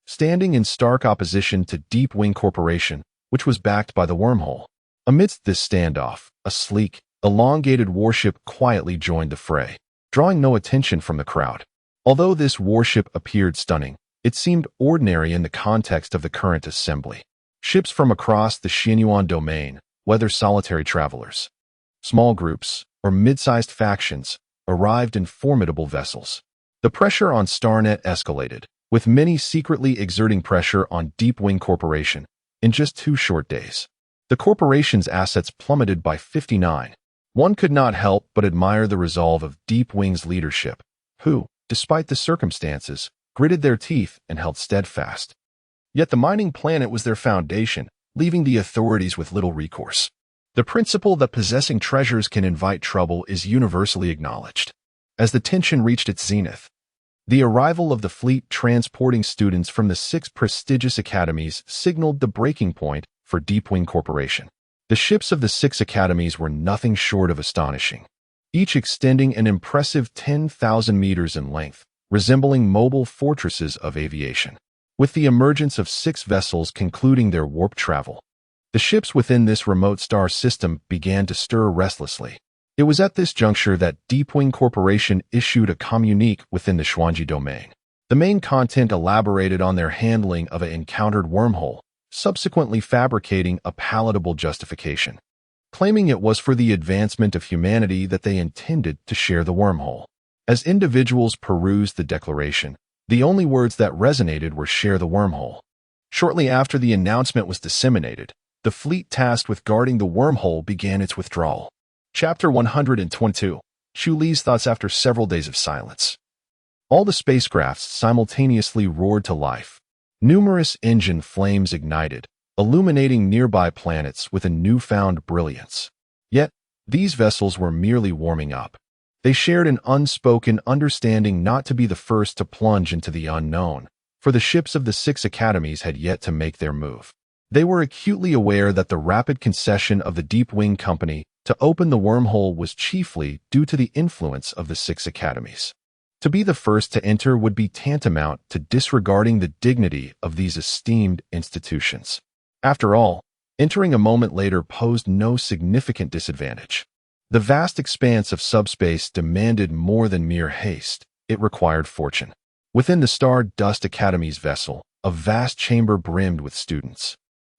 standing in stark opposition to Deep Wing Corporation, which was backed by the wormhole. Amidst this standoff, a sleek, elongated warship quietly joined the fray, drawing no attention from the crowd. Although this warship appeared stunning, it seemed ordinary in the context of the current assembly. Ships from across the Xinyuan domain, whether solitary travelers, small groups, or mid-sized factions, arrived in formidable vessels. The pressure on StarNet escalated, with many secretly exerting pressure on Deep Wing Corporation in just 2 short days. The corporation's assets plummeted by 59. One could not help but admire the resolve of Deep Wing's leadership, who, despite the circumstances, gritted their teeth and held steadfast. Yet the mining planet was their foundation, leaving the authorities with little recourse. The principle that possessing treasures can invite trouble is universally acknowledged. As the tension reached its zenith, the arrival of the fleet transporting students from the 6 prestigious academies signaled the breaking point for Deep Wing Corporation. The ships of the 6 academies were nothing short of astonishing, each extending an impressive 10,000 meters in length, resembling mobile fortresses of aviation. With the emergence of 6 vessels concluding their warp travel, the ships within this remote star system began to stir restlessly. It was at this juncture that Deep Wing Corporation issued a communique within the Xuanji domain. The main content elaborated on their handling of an encountered wormhole, subsequently fabricating a palatable justification, claiming it was for the advancement of humanity that they intended to share the wormhole. As individuals perused the declaration, the only words that resonated were "share the wormhole." Shortly after the announcement was disseminated, the fleet tasked with guarding the wormhole began its withdrawal. Chapter 122. Chu Li's thoughts after several days of silence. All the spacecrafts simultaneously roared to life. Numerous engine flames ignited, illuminating nearby planets with a newfound brilliance. Yet, these vessels were merely warming up. They shared an unspoken understanding not to be the first to plunge into the unknown, for the ships of the 6 academies had yet to make their move. They were acutely aware that the rapid concession of the Deep Wing Company to open the wormhole was chiefly due to the influence of the 6 academies. To be the first to enter would be tantamount to disregarding the dignity of these esteemed institutions. After all, entering a moment later posed no significant disadvantage. The vast expanse of subspace demanded more than mere haste. It required fortune. Within the Stardust Academy's vessel, a vast chamber brimmed with students,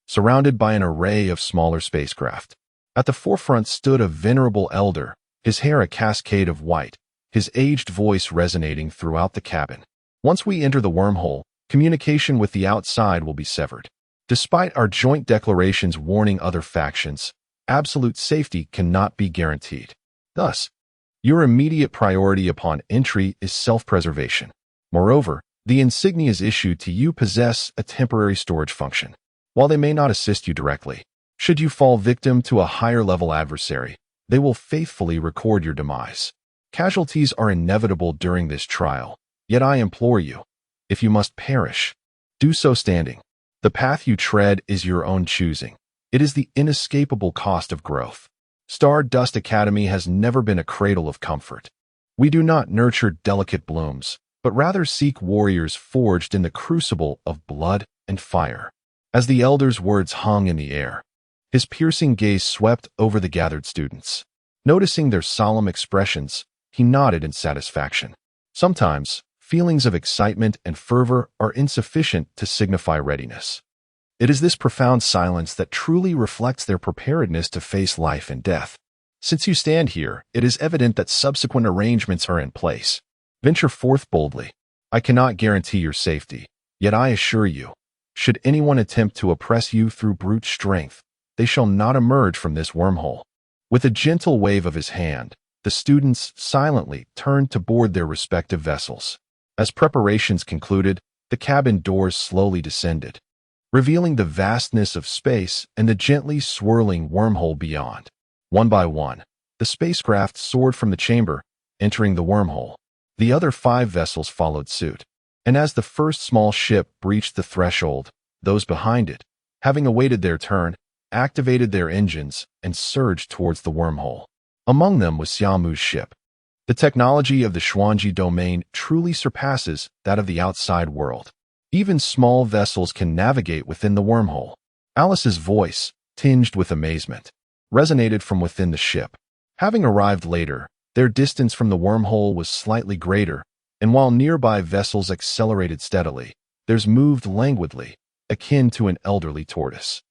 surrounded by an array of smaller spacecraft. At the forefront stood a venerable elder, his hair a cascade of white, his aged voice resonating throughout the cabin. Once we enter the wormhole, communication with the outside will be severed. Despite our joint declarations warning other factions, absolute safety cannot be guaranteed. Thus, your immediate priority upon entry is self-preservation. Moreover, the insignias issued to you possess a temporary storage function. While they may not assist you directly, Should you fall victim to a higher-level adversary, they will faithfully record your demise. Casualties are inevitable during this trial, yet I implore you, if you must perish, do so standing. The path you tread is your own choosing. It is the inescapable cost of growth. Stardust Academy has never been a cradle of comfort. We do not nurture delicate blooms, but rather seek warriors forged in the crucible of blood and fire. As the elder's words hung in the air, his piercing gaze swept over the gathered students. Noticing their solemn expressions, he nodded in satisfaction. Sometimes, feelings of excitement and fervor are insufficient to signify readiness. It is this profound silence that truly reflects their preparedness to face life and death. Since you stand here, it is evident that subsequent arrangements are in place. Venture forth boldly. I cannot guarantee your safety, yet I assure you, should anyone attempt to oppress you through brute strength, they shall not emerge from this wormhole. With a gentle wave of his hand, the students silently turned to board their respective vessels. As preparations concluded, the cabin doors slowly descended, revealing the vastness of space and the gently swirling wormhole beyond. One by one, the spacecraft soared from the chamber, entering the wormhole. The other 5 vessels followed suit, and as the first small ship breached the threshold, those behind it, having awaited their turn, activated their engines and surged towards the wormhole. Among them was Xia Mu's ship. The technology of the Xuanji domain truly surpasses that of the outside world. Even small vessels can navigate within the wormhole. Alice's voice, tinged with amazement, resonated from within the ship. Having arrived later, their distance from the wormhole was slightly greater, and while nearby vessels accelerated steadily, theirs moved languidly, akin to an elderly tortoise.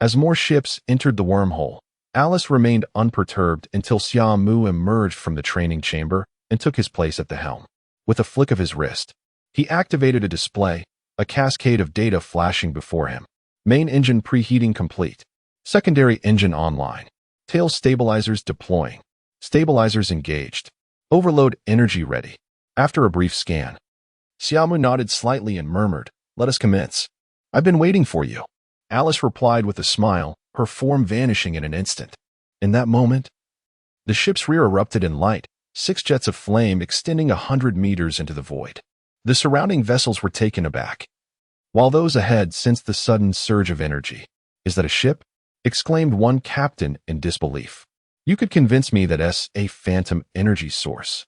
As more ships entered the wormhole, Alice remained unperturbed until Xia Mu emerged from the training chamber and took his place at the helm. With a flick of his wrist, he activated a display, a cascade of data flashing before him. Main engine preheating complete. Secondary engine online. Tail stabilizers deploying. Stabilizers engaged. Overload energy ready. After a brief scan, Xia Mu nodded slightly and murmured, "Let us commence." "I've been waiting for you." Alice replied with a smile, her form vanishing in an instant. In that moment, the ship's rear erupted in light, 6 jets of flame extending 100 meters into the void. The surrounding vessels were taken aback, while those ahead sensed the sudden surge of energy. "Is that a ship?" exclaimed one captain in disbelief. "You could convince me that's a phantom energy source.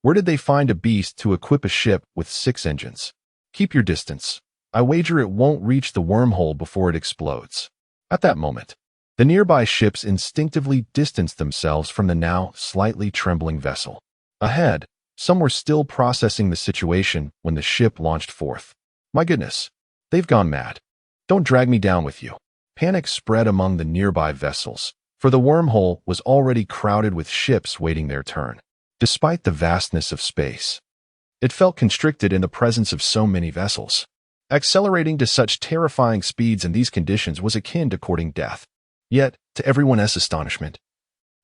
Where did they find a beast to equip a ship with 6 engines? Keep your distance. I wager it won't reach the wormhole before it explodes." At that moment, the nearby ships instinctively distanced themselves from the now slightly trembling vessel. Ahead, some were still processing the situation when the ship launched forth. "My goodness, they've gone mad. Don't drag me down with you." Panic spread among the nearby vessels, for the wormhole was already crowded with ships waiting their turn. Despite the vastness of space, it felt constricted in the presence of so many vessels. Accelerating to such terrifying speeds in these conditions was akin to courting death. Yet, to everyone else's astonishment,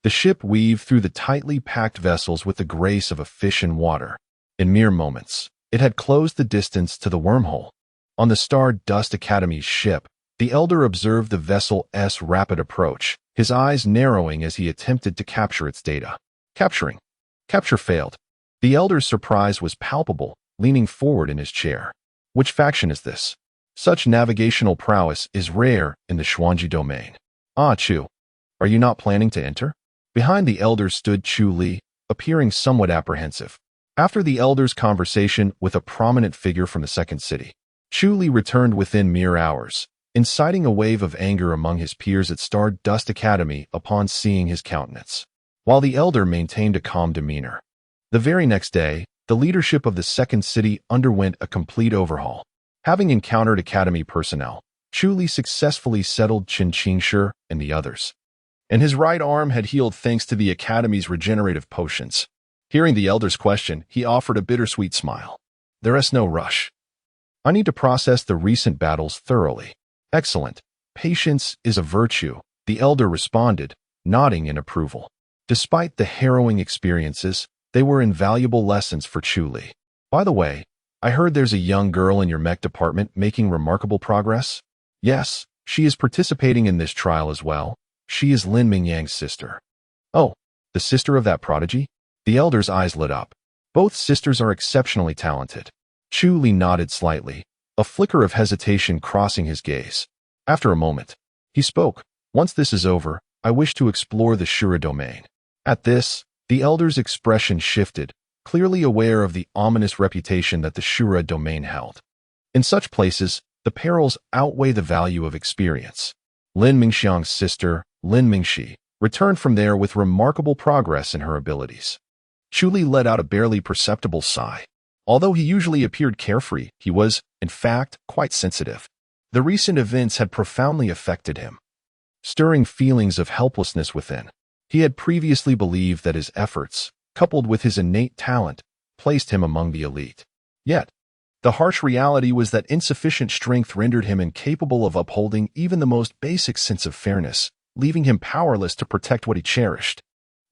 the ship weaved through the tightly packed vessels with the grace of a fish in water. In mere moments, it had closed the distance to the wormhole. On the Stardust Academy's ship, the elder observed the vessel's rapid approach, his eyes narrowing as he attempted to capture its data. Capture failed. The elder's surprise was palpable, leaning forward in his chair. "Which faction is this? Such navigational prowess is rare in the Xuanji domain." "Ah, Chu, are you not planning to enter?" Behind the elder stood Chu Li, appearing somewhat apprehensive. After the elder's conversation with a prominent figure from the second city, Chu Li returned within mere hours, inciting a wave of anger among his peers at Stardust Academy upon seeing his countenance, while the elder maintained a calm demeanor. The very next day, the leadership of the second city underwent a complete overhaul. Having encountered Academy personnel, Chu Li successfully settled Qin Qingshi and the others, and his right arm had healed thanks to the Academy's regenerative potions. Hearing the elder's question, he offered a bittersweet smile. "There is no rush. I need to process the recent battles thoroughly." "Excellent. Patience is a virtue," the elder responded, nodding in approval. Despite the harrowing experiences, they were invaluable lessons for Chu Li. "By the way, I heard there's a young girl in your mech department making remarkable progress." "Yes, She is participating in this trial as well. She is Lin Mingyang's sister. Oh, the sister of that prodigy? The elder's eyes lit up. Both sisters are exceptionally talented. Chu Li nodded slightly, a flicker of hesitation crossing his gaze. After a moment, he spoke. Once this is over, I wish to explore the Shura domain. At this, the elder's expression shifted, clearly aware of the ominous reputation that the Shura domain held. In such places, the perils outweigh the value of experience. Lin Mingxiang's sister, Lin Mingxi, returned from there with remarkable progress in her abilities. Chu Li let out a barely perceptible sigh. Although he usually appeared carefree, he was, in fact, quite sensitive. The recent events had profoundly affected him, stirring feelings of helplessness within. He had previously believed that his efforts, coupled with his innate talent, placed him among the elite. Yet, the harsh reality was that insufficient strength rendered him incapable of upholding even the most basic sense of fairness, leaving him powerless to protect what he cherished.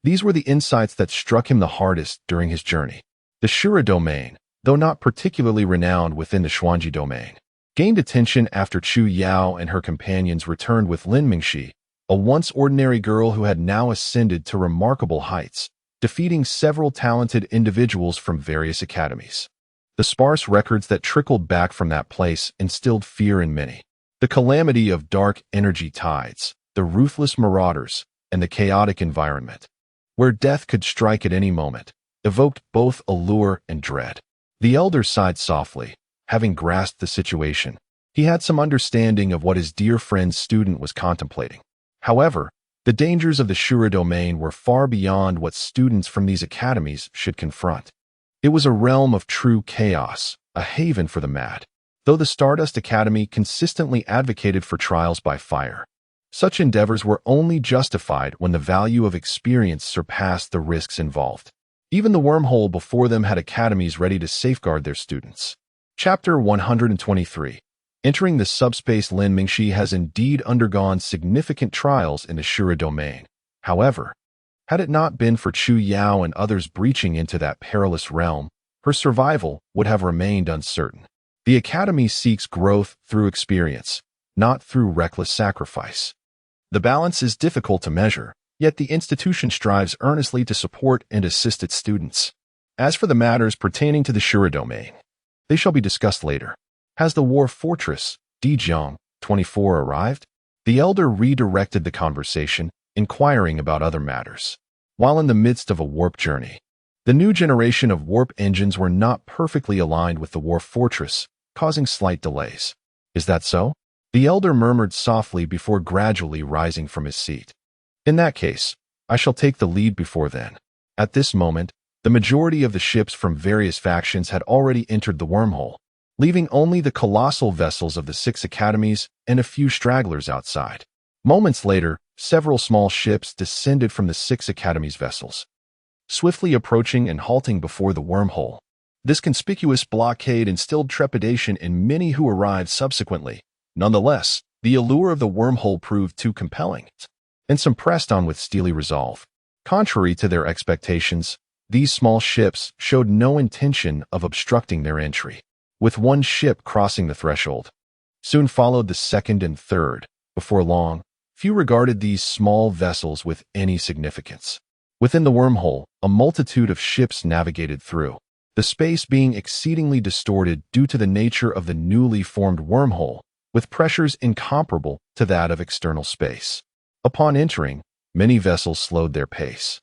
These were the insights that struck him the hardest during his journey. The Shura domain, though not particularly renowned within the Xuanji domain, gained attention after Chu Yao and her companions returned with Lin Mingxi, a once ordinary girl who had now ascended to remarkable heights, defeating several talented individuals from various academies. The sparse records that trickled back from that place instilled fear in many. The calamity of dark energy tides, the ruthless marauders, and the chaotic environment, where death could strike at any moment, evoked both allure and dread. The elder sighed softly, having grasped the situation. He had some understanding of what his dear friend's student was contemplating. However, the dangers of the Shura domain were far beyond what students from these academies should confront. It was a realm of true chaos, a haven for the mad. Though the Stardust Academy consistently advocated for trials by fire, such endeavors were only justified when the value of experience surpassed the risks involved. Even the wormhole before them had academies ready to safeguard their students. Chapter 123. Entering the subspace. Lin Mingxi has indeed undergone significant trials in the Shura domain. However, had it not been for Chu Yao and others breaching into that perilous realm, her survival would have remained uncertain. The Academy seeks growth through experience, not through reckless sacrifice. The balance is difficult to measure, yet the institution strives earnestly to support and assist its students. As for the matters pertaining to the Shura domain, they shall be discussed later. Has the war fortress, Dijiang, 24 arrived? The elder redirected the conversation, inquiring about other matters. While in the midst of a warp journey, the new generation of warp engines were not perfectly aligned with the war fortress, causing slight delays. Is that so? The elder murmured softly before gradually rising from his seat. In that case, I shall take the lead before then. At this moment, the majority of the ships from various factions had already entered the wormhole, leaving only the colossal vessels of the 6 academies and a few stragglers outside. Moments later, several small ships descended from the 6 academies' vessels, swiftly approaching and halting before the wormhole. This conspicuous blockade instilled trepidation in many who arrived subsequently. Nonetheless, the allure of the wormhole proved too compelling, and some pressed on with steely resolve. Contrary to their expectations, these small ships showed no intention of obstructing their entry, with one ship crossing the threshold. Soon followed the second and third. Before long, few regarded these small vessels with any significance. Within the wormhole, a multitude of ships navigated through, the space being exceedingly distorted due to the nature of the newly formed wormhole, with pressures incomparable to that of external space. Upon entering, many vessels slowed their pace,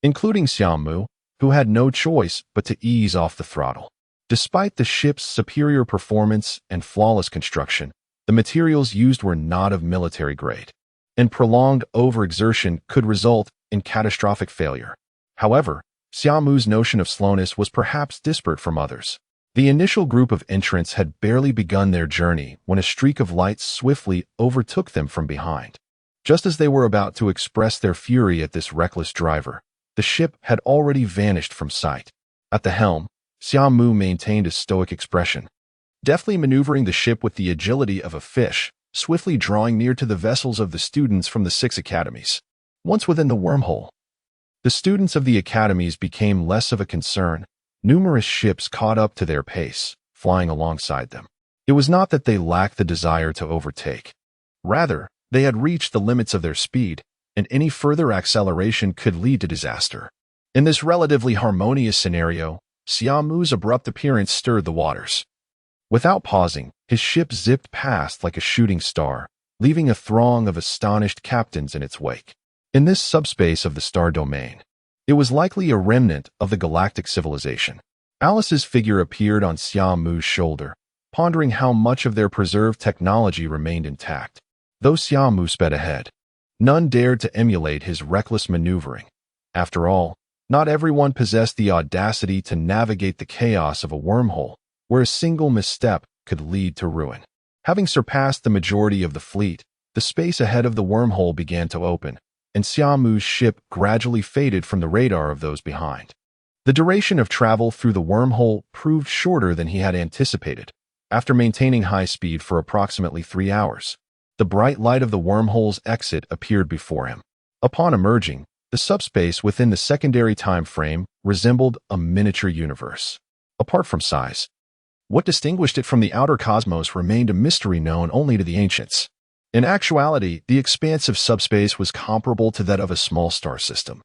including Xia Mu, who had no choice but to ease off the throttle. Despite the ship's superior performance and flawless construction, the materials used were not of military grade, and prolonged overexertion could result in catastrophic failure. However, Xia Mu's notion of slowness was perhaps disparate from others. The initial group of entrants had barely begun their journey when a streak of light swiftly overtook them from behind. Just as they were about to express their fury at this reckless driver, the ship had already vanished from sight. At the helm, Xia Mu maintained a stoic expression, deftly maneuvering the ship with the agility of a fish, swiftly drawing near to the vessels of the students from the 6 academies. Once within the wormhole, the students of the academies became less of a concern. Numerous ships caught up to their pace, flying alongside them. It was not that they lacked the desire to overtake. Rather, they had reached the limits of their speed, and any further acceleration could lead to disaster. In this relatively harmonious scenario, Xia Mu's abrupt appearance stirred the waters. Without pausing, his ship zipped past like a shooting star, leaving a throng of astonished captains in its wake. In this subspace of the star domain, it was likely a remnant of the galactic civilization. Alice's figure appeared on Xia Mu's shoulder, pondering how much of their preserved technology remained intact. Though Xia Mu sped ahead, none dared to emulate his reckless maneuvering. After all, not everyone possessed the audacity to navigate the chaos of a wormhole, where a single misstep could lead to ruin. Having surpassed the majority of the fleet, the space ahead of the wormhole began to open, and Xia Mu's ship gradually faded from the radar of those behind. The duration of travel through the wormhole proved shorter than he had anticipated. After maintaining high speed for approximately 3 hours, the bright light of the wormhole's exit appeared before him. Upon emerging, the subspace within the secondary time frame resembled a miniature universe. Apart from size, what distinguished it from the outer cosmos remained a mystery known only to the ancients. In actuality, the expansive subspace was comparable to that of a small star system.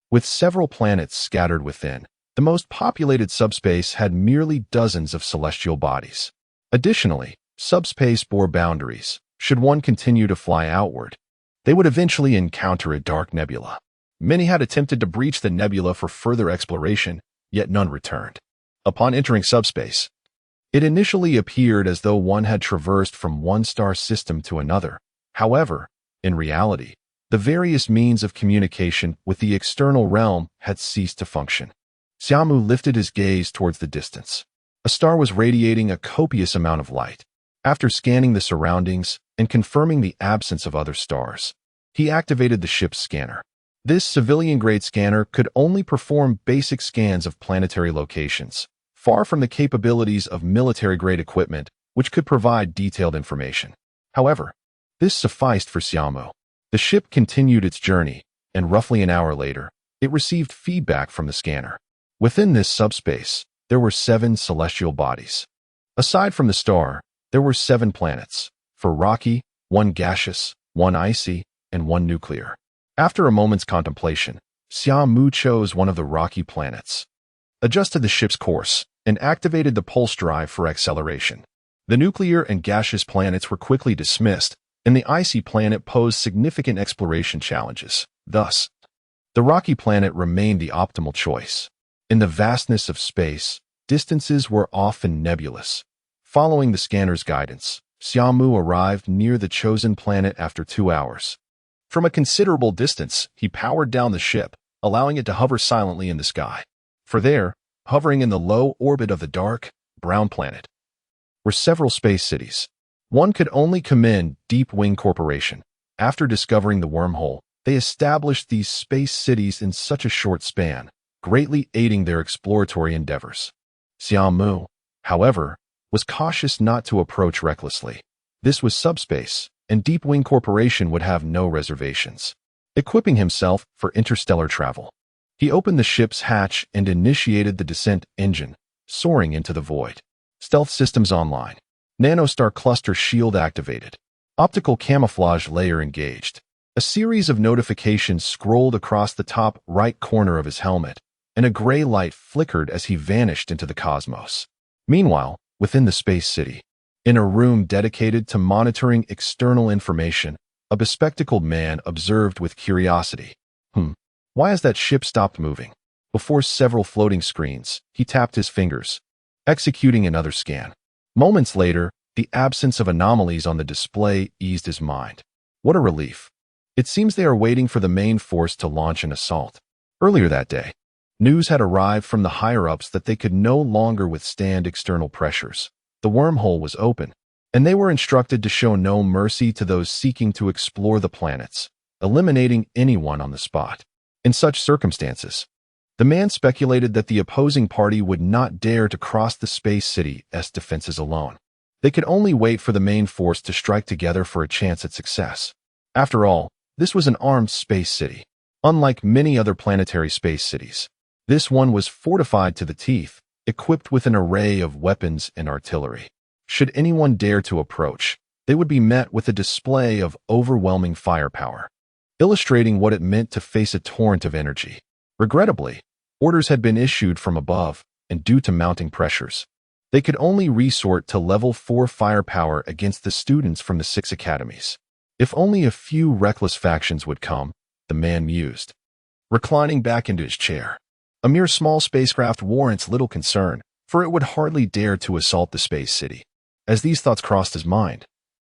With several planets scattered within, the most populated subspace had merely dozens of celestial bodies. Additionally, subspace bore boundaries. Should one continue to fly outward, they would eventually encounter a dark nebula. Many had attempted to breach the nebula for further exploration, yet none returned. Upon entering subspace, it initially appeared as though one had traversed from one star system to another. However, in reality, the various means of communication with the external realm had ceased to function. Xia Mu lifted his gaze towards the distance. A star was radiating a copious amount of light. After scanning the surroundings and confirming the absence of other stars, he activated the ship's scanner. This civilian-grade scanner could only perform basic scans of planetary locations, far from the capabilities of military-grade equipment, which could provide detailed information. However, this sufficed for Xia Mu. The ship continued its journey, and roughly an hour later, it received feedback from the scanner. Within this subspace, there were 7 celestial bodies. Aside from the star, there were 7 planets, 4 rocky, 1 gaseous, 1 icy, and 1 nuclear. After a moment's contemplation, Xia Mu chose one of the rocky planets, adjusted the ship's course, and activated the pulse drive for acceleration. The nuclear and gaseous planets were quickly dismissed, and the icy planet posed significant exploration challenges. Thus, the rocky planet remained the optimal choice. In the vastness of space, distances were often nebulous. Following the scanner's guidance, Xia Mu arrived near the chosen planet after 2 hours. From a considerable distance, he powered down the ship, allowing it to hover silently in the sky. For there, hovering in the low orbit of the dark, brown planet, were several space cities. One could only commend Deep Wing Corporation. After discovering the wormhole, they established these space cities in such a short span, greatly aiding their exploratory endeavors. Xia Mu, however, was cautious not to approach recklessly. This was subspace, and Deep Wing Corporation would have no reservations. Equipping himself for interstellar travel, he opened the ship's hatch and initiated the descent engine, soaring into the void. Stealth systems online. Nanostar cluster shield activated. Optical camouflage layer engaged. A series of notifications scrolled across the top right corner of his helmet, and a gray light flickered as he vanished into the cosmos. Meanwhile, within the space city, in a room dedicated to monitoring external information, a bespectacled man observed with curiosity. Why has that ship stopped moving? Before several floating screens, he tapped his fingers, executing another scan. Moments later, the absence of anomalies on the display eased his mind. What a relief. It seems they are waiting for the main force to launch an assault. Earlier that day, news had arrived from the higher-ups that they could no longer withstand external pressures. The wormhole was open, and they were instructed to show no mercy to those seeking to explore the planets, eliminating anyone on the spot. In such circumstances, the man speculated that the opposing party would not dare to cross the space city's defenses alone. They could only wait for the main force to strike together for a chance at success. After all, this was an armed space city. Unlike many other planetary space cities, this one was fortified to the teeth, equipped with an array of weapons and artillery. Should anyone dare to approach, they would be met with a display of overwhelming firepower, illustrating what it meant to face a torrent of energy. Regrettably, orders had been issued from above, and due to mounting pressures, they could only resort to level 4 firepower against the students from the 6 academies. If only a few reckless factions would come, the man mused, reclining back into his chair. A mere small spacecraft warrants little concern, for it would hardly dare to assault the space city. As these thoughts crossed his mind,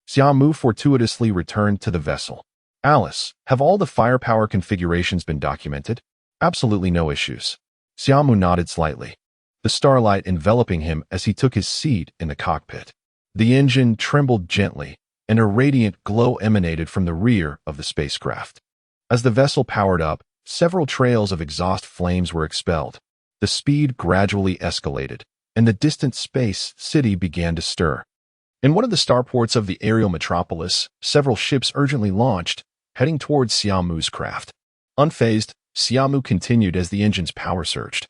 Xia Mu fortuitously returned to the vessel. Alice, have all the firepower configurations been documented? Absolutely no issues. Xia Mu nodded slightly, the starlight enveloping him as he took his seat in the cockpit. The engine trembled gently, and a radiant glow emanated from the rear of the spacecraft. As the vessel powered up, several trails of exhaust flames were expelled. The speed gradually escalated, and the distant space city began to stir. In one of the starports of the aerial metropolis, several ships urgently launched, heading towards Xia Mu's craft. Unfazed, Xia Mu continued as the engine's power surged,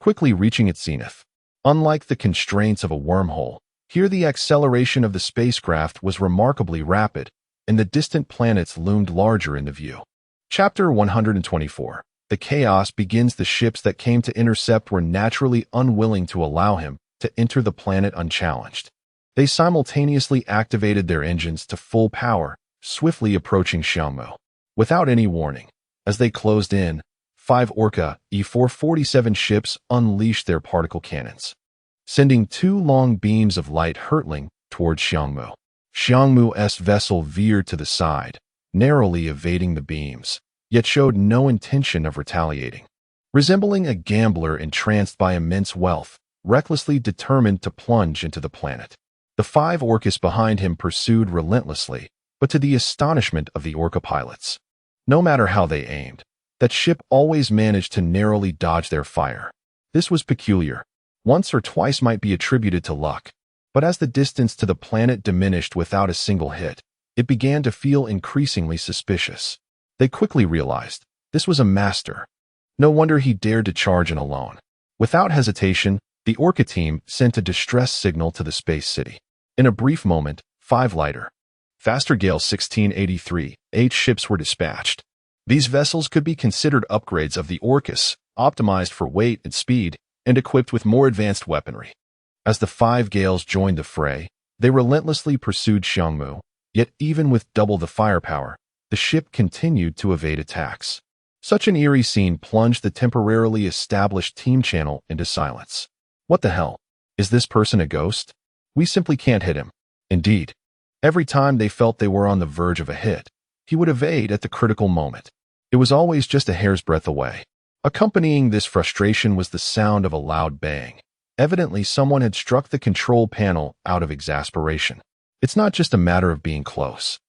quickly reaching its zenith. Unlike the constraints of a wormhole, here the acceleration of the spacecraft was remarkably rapid, and the distant planets loomed larger in the view. Chapter 124. The chaos begins. The ships that came to intercept were naturally unwilling to allow him to enter the planet unchallenged. They simultaneously activated their engines to full power, swiftly approaching Xia Mu. Without any warning, as they closed in, 5 Orca E-447 ships unleashed their particle cannons, sending 2 long beams of light hurtling towards Xia Mu. Xia Mu's vessel veered to the side, narrowly evading the beams, yet showed no intention of retaliating. Resembling a gambler entranced by immense wealth, recklessly determined to plunge into the planet. The 5 Orcas behind him pursued relentlessly, but to the astonishment of the Orca pilots, no matter how they aimed, that ship always managed to narrowly dodge their fire. This was peculiar. Once or twice might be attributed to luck, but as the distance to the planet diminished without a single hit, it began to feel increasingly suspicious. They quickly realized this was a master. No wonder he dared to charge in alone. Without hesitation, the Orca team sent a distress signal to the space city. In a brief moment, 5 lighter, faster Gale 1683 H ships were dispatched. These vessels could be considered upgrades of the Orcas, optimized for weight and speed, and equipped with more advanced weaponry. As the 5 Gales joined the fray, they relentlessly pursued Xia Mu, yet even with double the firepower, the ship continued to evade attacks. Such an eerie scene plunged the temporarily established team channel into silence. What the hell? Is this person a ghost? We simply can't hit him. Indeed, every time they felt they were on the verge of a hit, he would evade at the critical moment. It was always just a hair's breadth away. Accompanying this frustration was the sound of a loud bang. Evidently, someone had struck the control panel out of exasperation. It's not just a matter of being close.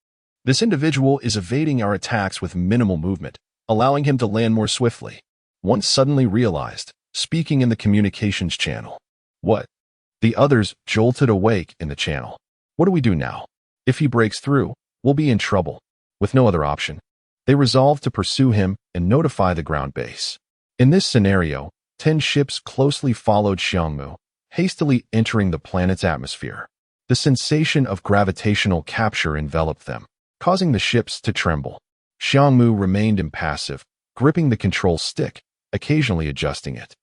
This individual is evading our attacks with minimal movement, allowing him to land more swiftly. One suddenly realized, speaking in the communications channel. What? The others jolted awake in the channel. What do we do now? If he breaks through, we'll be in trouble. With no other option, they resolved to pursue him and notify the ground base. In this scenario, 10 ships closely followed Xia Mu, hastily entering the planet's atmosphere. The sensation of gravitational capture enveloped them, causing the ships to tremble. Xia Mu remained impassive, gripping the control stick, occasionally adjusting it,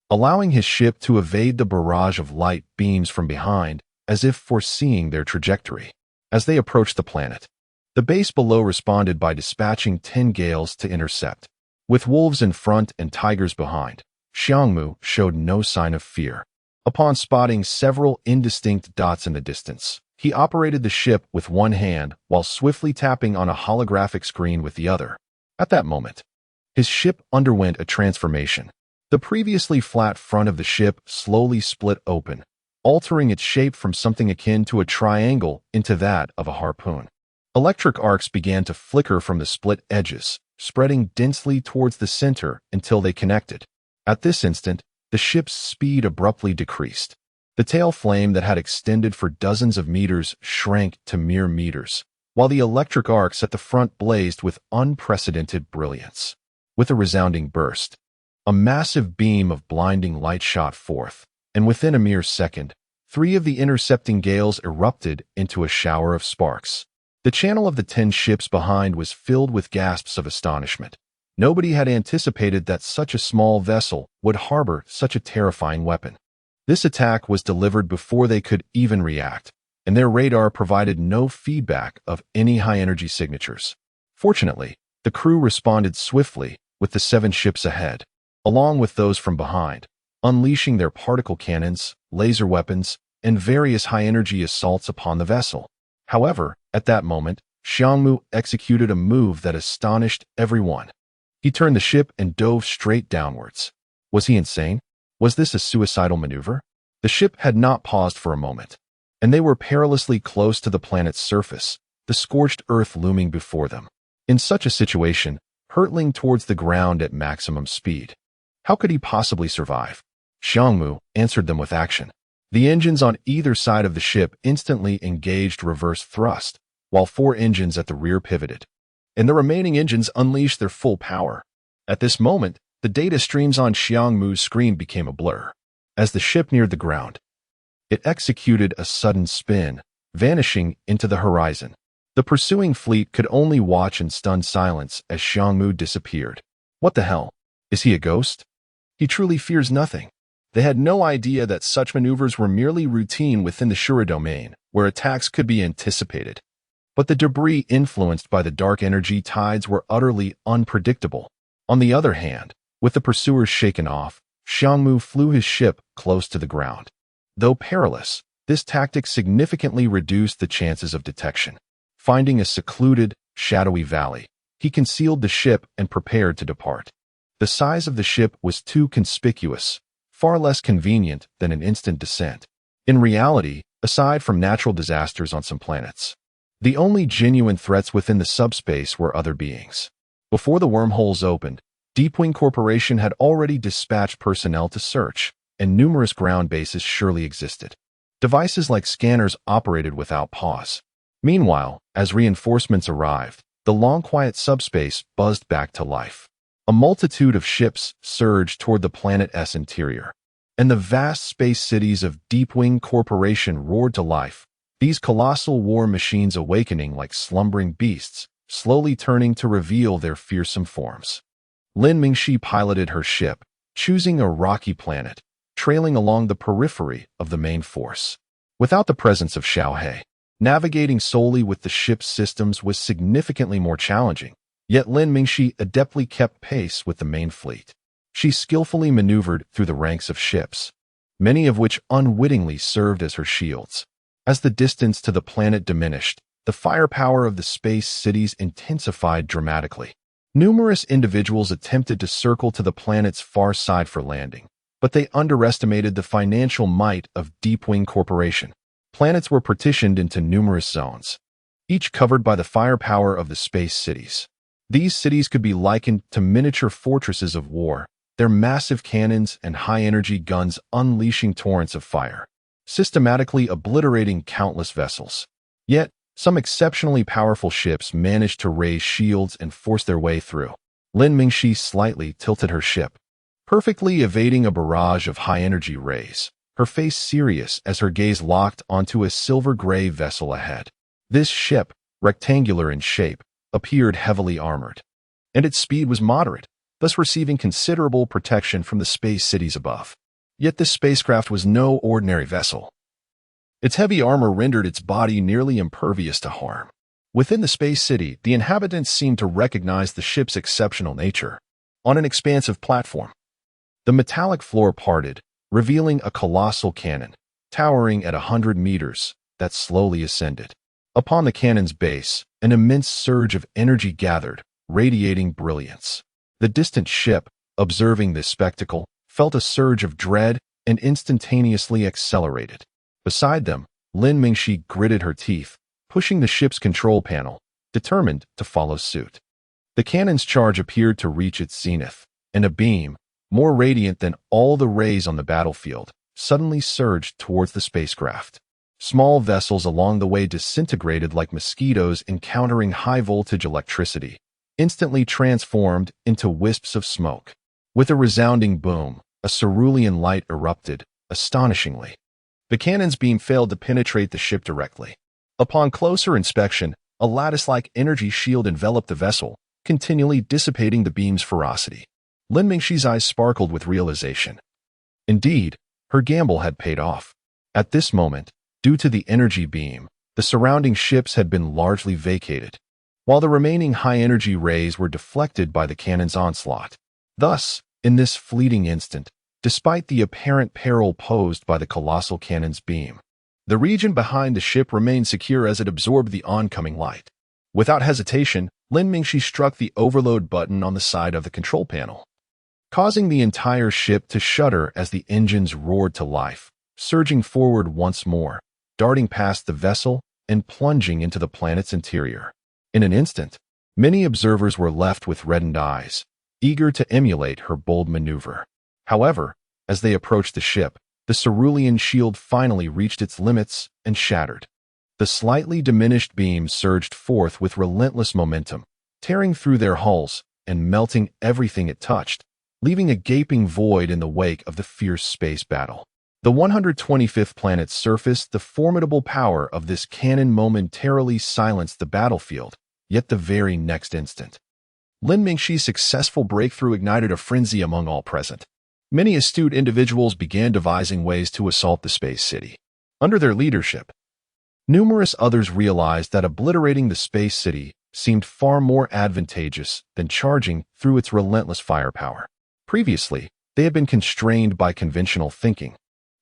allowing his ship to evade the barrage of light beams from behind, as if foreseeing their trajectory. As they approached the planet, the base below responded by dispatching 10 Gales to intercept. With wolves in front and tigers behind, Xia Mu showed no sign of fear. Upon spotting several indistinct dots in the distance, he operated the ship with one hand while swiftly tapping on a holographic screen with the other. At that moment, his ship underwent a transformation. The previously flat front of the ship slowly split open, altering its shape from something akin to a triangle into that of a harpoon. Electric arcs began to flicker from the split edges, spreading densely towards the center until they connected. At this instant, the ship's speed abruptly decreased. The tail flame that had extended for dozens of meters shrank to mere meters, while the electric arcs at the front blazed with unprecedented brilliance. With a resounding burst, a massive beam of blinding light shot forth, and within a mere second, 3 of the intercepting gales erupted into a shower of sparks. The channel of the 10 ships behind was filled with gasps of astonishment. Nobody had anticipated that such a small vessel would harbor such a terrifying weapon. This attack was delivered before they could even react, and their radar provided no feedback of any high-energy signatures. Fortunately, the crew responded swiftly with the 7 ships ahead, along with those from behind, unleashing their particle cannons, laser weapons, and various high-energy assaults upon the vessel. However, at that moment, Xia Mu executed a move that astonished everyone. He turned the ship and dove straight downwards. Was he insane? Was this a suicidal maneuver? The ship had not paused for a moment, and they were perilously close to the planet's surface, the scorched earth looming before them. In such a situation, hurtling towards the ground at maximum speed. How could he possibly survive? Xia Mu answered them with action. The engines on either side of the ship instantly engaged reverse thrust, while 4 engines at the rear pivoted, and the remaining engines unleashed their full power. At this moment, the data streams on Xia Mu's screen became a blur. As the ship neared the ground, it executed a sudden spin, vanishing into the horizon. The pursuing fleet could only watch in stunned silence as Xia Mu disappeared. What the hell? Is he a ghost? He truly fears nothing. They had no idea that such maneuvers were merely routine within the Shura domain, where attacks could be anticipated. But the debris influenced by the dark energy tides were utterly unpredictable. On the other hand, with the pursuers shaken off, Xia Mu flew his ship close to the ground. Though perilous, this tactic significantly reduced the chances of detection. Finding a secluded, shadowy valley, he concealed the ship and prepared to depart. The size of the ship was too conspicuous, far less convenient than an instant descent. In reality, aside from natural disasters on some planets, the only genuine threats within the subspace were other beings. Before the wormholes opened, Deepwing Corporation had already dispatched personnel to search, and numerous ground bases surely existed. Devices like scanners operated without pause. Meanwhile, as reinforcements arrived, the long quiet subspace buzzed back to life. A multitude of ships surged toward the planet's interior, and the vast space cities of Deepwing Corporation roared to life, these colossal war machines awakening like slumbering beasts, slowly turning to reveal their fearsome forms. Lin Mingxi piloted her ship, choosing a rocky planet, trailing along the periphery of the main force. Without the presence of Xiao He, navigating solely with the ship's systems was significantly more challenging, yet Lin Mingxi adeptly kept pace with the main fleet. She skillfully maneuvered through the ranks of ships, many of which unwittingly served as her shields. As the distance to the planet diminished, the firepower of the space cities intensified dramatically. Numerous individuals attempted to circle to the planet's far side for landing, but they underestimated the financial might of Deepwing Corporation. Planets were partitioned into numerous zones, each covered by the firepower of the space cities. These cities could be likened to miniature fortresses of war, their massive cannons and high-energy guns unleashing torrents of fire, systematically obliterating countless vessels. Yet, some exceptionally powerful ships managed to raise shields and force their way through. Lin Mingxi slightly tilted her ship, perfectly evading a barrage of high-energy rays, her face serious as her gaze locked onto a silver-gray vessel ahead. This ship, rectangular in shape, appeared heavily armored, and its speed was moderate, thus receiving considerable protection from the space cities above. Yet this spacecraft was no ordinary vessel. Its heavy armor rendered its body nearly impervious to harm. Within the space city, the inhabitants seemed to recognize the ship's exceptional nature. On an expansive platform, the metallic floor parted, revealing a colossal cannon, towering at 100 meters, that slowly ascended. Upon the cannon's base, an immense surge of energy gathered, radiating brilliance. The distant ship, observing this spectacle, felt a surge of dread and instantaneously accelerated. Beside them, Lin Mingxi gritted her teeth, pushing the ship's control panel, determined to follow suit. The cannon's charge appeared to reach its zenith, and a beam, more radiant than all the rays on the battlefield, suddenly surged towards the spacecraft. Small vessels along the way disintegrated like mosquitoes encountering high-voltage electricity, instantly transformed into wisps of smoke. With a resounding boom, a cerulean light erupted, astonishingly. The cannon's beam failed to penetrate the ship directly. Upon closer inspection, a lattice-like energy shield enveloped the vessel, continually dissipating the beam's ferocity. Lin Mingxi's eyes sparkled with realization. Indeed, her gamble had paid off. At this moment, due to the energy beam, the surrounding ships had been largely vacated, while the remaining high-energy rays were deflected by the cannon's onslaught. Thus, in this fleeting instant, despite the apparent peril posed by the colossal cannon's beam, the region behind the ship remained secure as it absorbed the oncoming light. Without hesitation, Lin Mingxi struck the overload button on the side of the control panel, causing the entire ship to shudder as the engines roared to life, surging forward once more, darting past the vessel and plunging into the planet's interior. In an instant, many observers were left with reddened eyes, eager to emulate her bold maneuver. However, as they approached the ship, the cerulean shield finally reached its limits and shattered. The slightly diminished beam surged forth with relentless momentum, tearing through their hulls and melting everything it touched, leaving a gaping void in the wake of the fierce space battle. The 125th planet's surface, the formidable power of this cannon momentarily silenced the battlefield, yet the very next instant, Lin Mingxi's successful breakthrough ignited a frenzy among all present. Many astute individuals began devising ways to assault the space city. Under their leadership, numerous others realized that obliterating the space city seemed far more advantageous than charging through its relentless firepower. Previously, they had been constrained by conventional thinking,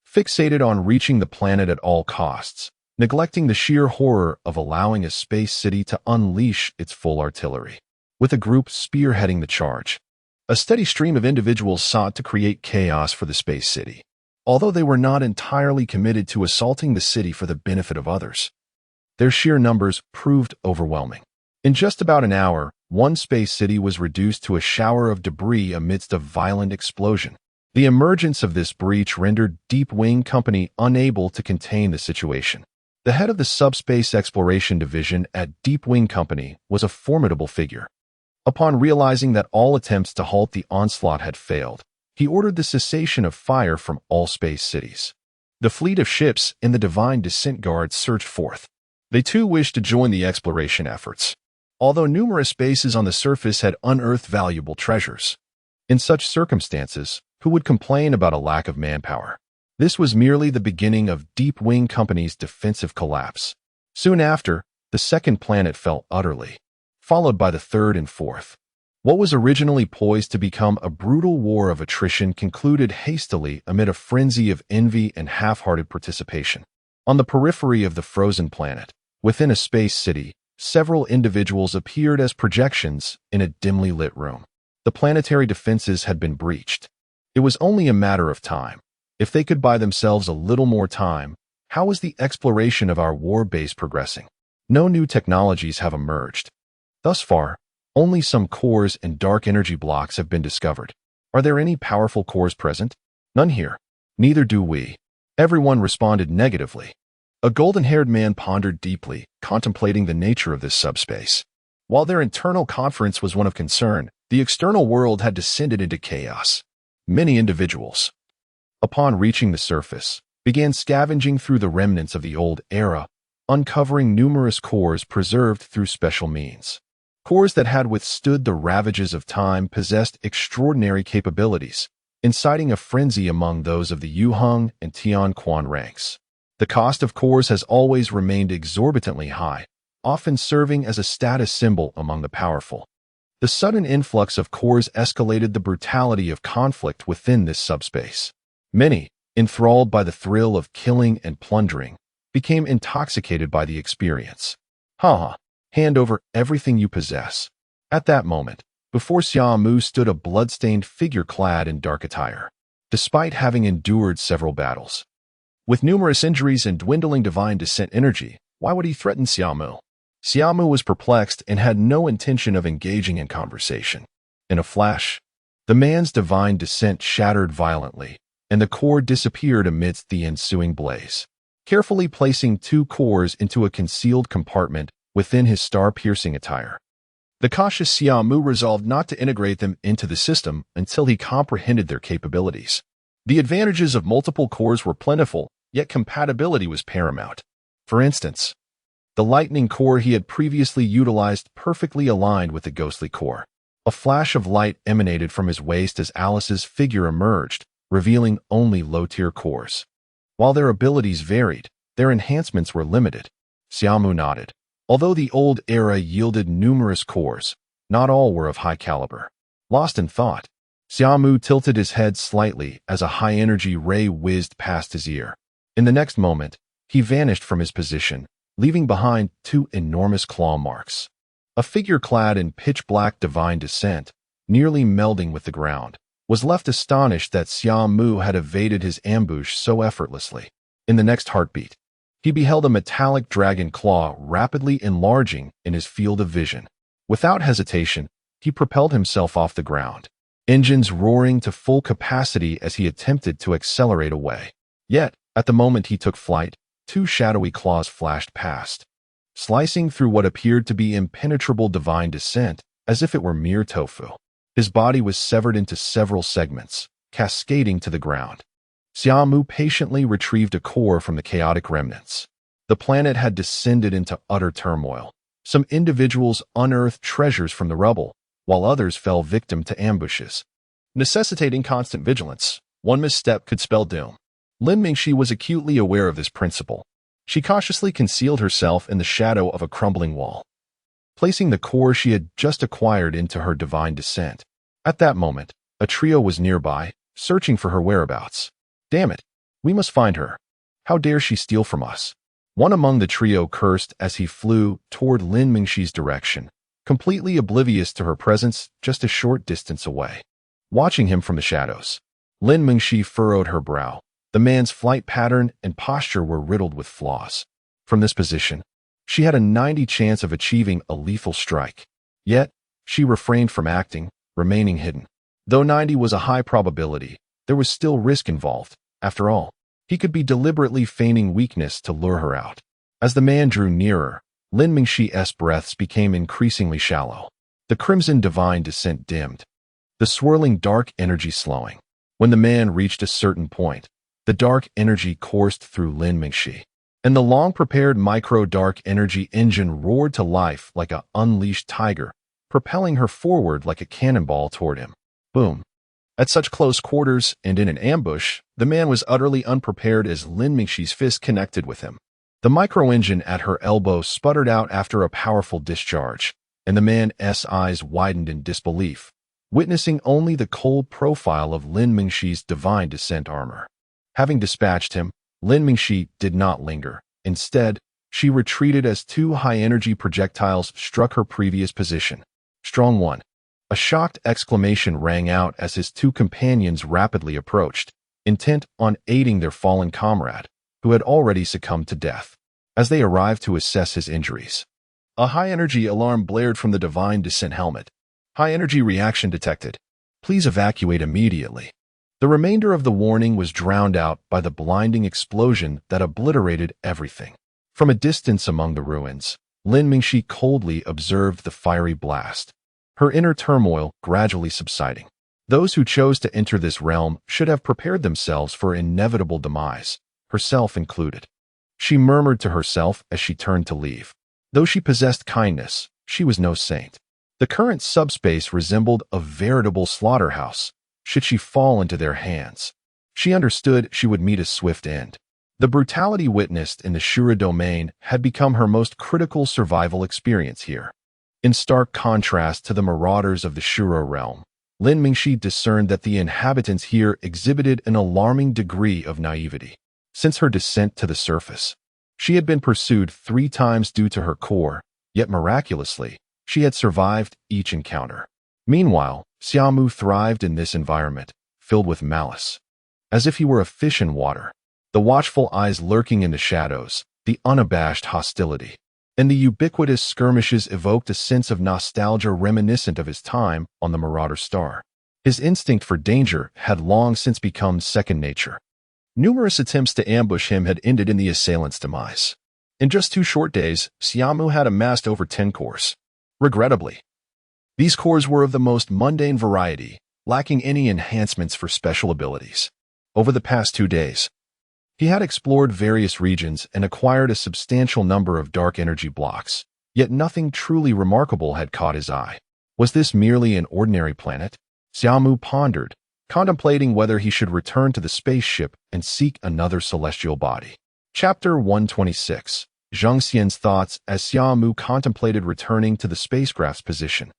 fixated on reaching the planet at all costs, neglecting the sheer horror of allowing a space city to unleash its full artillery. With a group spearheading the charge, a steady stream of individuals sought to create chaos for the space city. Although they were not entirely committed to assaulting the city for the benefit of others, their sheer numbers proved overwhelming. In just about an hour, one space city was reduced to a shower of debris amidst a violent explosion. The emergence of this breach rendered Deep Wing Company unable to contain the situation. The head of the Subspace Exploration Division at Deep Wing Company was a formidable figure. Upon realizing that all attempts to halt the onslaught had failed, he ordered the cessation of fire from all space cities. The fleet of ships in the Divine Descent Guard surged forth. They too wished to join the exploration efforts, although numerous bases on the surface had unearthed valuable treasures. In such circumstances, who would complain about a lack of manpower? This was merely the beginning of Deep Wing Company's defensive collapse. Soon after, the second planet fell utterly, followed by the third and fourth. What was originally poised to become a brutal war of attrition concluded hastily amid a frenzy of envy and half-hearted participation. On the periphery of the frozen planet, within a space city, several individuals appeared as projections in a dimly lit room. The planetary defenses had been breached. It was only a matter of time. If they could buy themselves a little more time, how was the exploration of our war base progressing? No new technologies have emerged. Thus far, only some cores and dark energy blocks have been discovered. Are there any powerful cores present? None here. Neither do we. Everyone responded negatively. A golden-haired man pondered deeply, contemplating the nature of this subspace. While their internal conference was one of concern, the external world had descended into chaos. Many individuals, upon reaching the surface, began scavenging through the remnants of the old era, uncovering numerous cores preserved through special means. Cores that had withstood the ravages of time possessed extraordinary capabilities, inciting a frenzy among those of the Yuheng and Tianquan ranks. The cost of cores has always remained exorbitantly high, often serving as a status symbol among the powerful. The sudden influx of cores escalated the brutality of conflict within this subspace. Many, enthralled by the thrill of killing and plundering, became intoxicated by the experience. Hand over everything you possess. At that moment, before Xia Mu stood a blood-stained figure clad in dark attire. Despite having endured several battles, with numerous injuries and dwindling divine descent energy, why would he threaten Xia Mu? Xia Mu was perplexed and had no intention of engaging in conversation. In a flash, the man's divine descent shattered violently, and the core disappeared amidst the ensuing blaze. Carefully placing two cores into a concealed compartment within his star-piercing attire, the cautious Xia Mu resolved not to integrate them into the system until he comprehended their capabilities. The advantages of multiple cores were plentiful, yet compatibility was paramount. For instance, the lightning core he had previously utilized perfectly aligned with the ghostly core. A flash of light emanated from his waist as Alice's figure emerged, revealing only low-tier cores. While their abilities varied, their enhancements were limited. Xia Mu nodded. Although the old era yielded numerous cores, not all were of high caliber. Lost in thought, Xia Mu tilted his head slightly as a high-energy ray whizzed past his ear. In the next moment, he vanished from his position, leaving behind two enormous claw marks. A figure clad in pitch-black divine descent, nearly melding with the ground, was left astonished that Xia Mu had evaded his ambush so effortlessly. In the next heartbeat, he beheld a metallic dragon claw rapidly enlarging in his field of vision. Without hesitation, he propelled himself off the ground, engines roaring to full capacity as he attempted to accelerate away. Yet, at the moment he took flight, two shadowy claws flashed past, slicing through what appeared to be impenetrable divine descent as if it were mere tofu. His body was severed into several segments, cascading to the ground. Xia Mu patiently retrieved a core from the chaotic remnants. The planet had descended into utter turmoil. Some individuals unearthed treasures from the rubble, while others fell victim to ambushes, necessitating constant vigilance. One misstep could spell doom. Lin Mingxi was acutely aware of this principle. She cautiously concealed herself in the shadow of a crumbling wall, placing the core she had just acquired into her divine descent. At that moment, a trio was nearby, searching for her whereabouts. Damn it, we must find her. How dare she steal from us? One among the trio cursed as he flew toward Lin Mingxi's direction, completely oblivious to her presence just a short distance away. Watching him from the shadows, Lin Mingxi furrowed her brow. The man's flight pattern and posture were riddled with flaws. From this position, she had a 90% chance of achieving a lethal strike. Yet, she refrained from acting, remaining hidden. Though 90 was a high probability, there was still risk involved. After all, he could be deliberately feigning weakness to lure her out. As the man drew nearer, Lin Mingxi's breaths became increasingly shallow. The crimson divine descent dimmed, the swirling dark energy slowing. When the man reached a certain point, the dark energy coursed through Lin Mingxi, and the long-prepared micro-dark energy engine roared to life like an unleashed tiger, propelling her forward like a cannonball toward him. Boom. At such close quarters and in an ambush, the man was utterly unprepared as Lin Mingxi's fist connected with him. The micro-engine at her elbow sputtered out after a powerful discharge, and the man's eyes widened in disbelief, witnessing only the cold profile of Lin Mingxi's divine descent armor. Having dispatched him, Lin Mingxi did not linger. Instead, she retreated as two high-energy projectiles struck her previous position. Strong one. A shocked exclamation rang out as his two companions rapidly approached, intent on aiding their fallen comrade, who had already succumbed to death. As they arrived to assess his injuries, a high-energy alarm blared from the divine descent helmet. High-energy reaction detected. Please evacuate immediately. The remainder of the warning was drowned out by the blinding explosion that obliterated everything. From a distance among the ruins, Lin Mingxi coldly observed the fiery blast, her inner turmoil gradually subsiding. Those who chose to enter this realm should have prepared themselves for inevitable demise, herself included. She murmured to herself as she turned to leave. Though she possessed kindness, she was no saint. The current subspace resembled a veritable slaughterhouse, should she fall into their hands. She understood she would meet a swift end. The brutality witnessed in the Shura domain had become her most critical survival experience here. In stark contrast to the marauders of the Shura realm, Lin Mingxi discerned that the inhabitants here exhibited an alarming degree of naivety. Since her descent to the surface, she had been pursued 3 times due to her core, yet miraculously, she had survived each encounter. Meanwhile, Xia Mu thrived in this environment, filled with malice. As if he were a fish in water, the watchful eyes lurking in the shadows, the unabashed hostility, and the ubiquitous skirmishes evoked a sense of nostalgia reminiscent of his time on the Marauder star. His instinct for danger had long since become second nature. Numerous attempts to ambush him had ended in the assailant's demise. In just 2 short days, Xia Mu had amassed over 10 cores. Regrettably, these cores were of the most mundane variety, lacking any enhancements for special abilities. Over the past 2 days, He had explored various regions and acquired a substantial number of dark energy blocks, yet nothing truly remarkable had caught his eye. Was this merely an ordinary planet? Xia Mu pondered, contemplating whether he should return to the spaceship and seek another celestial body. Chapter 126. Zhang Xian's thoughts as Xia Mu contemplated returning to the spacecraft's position.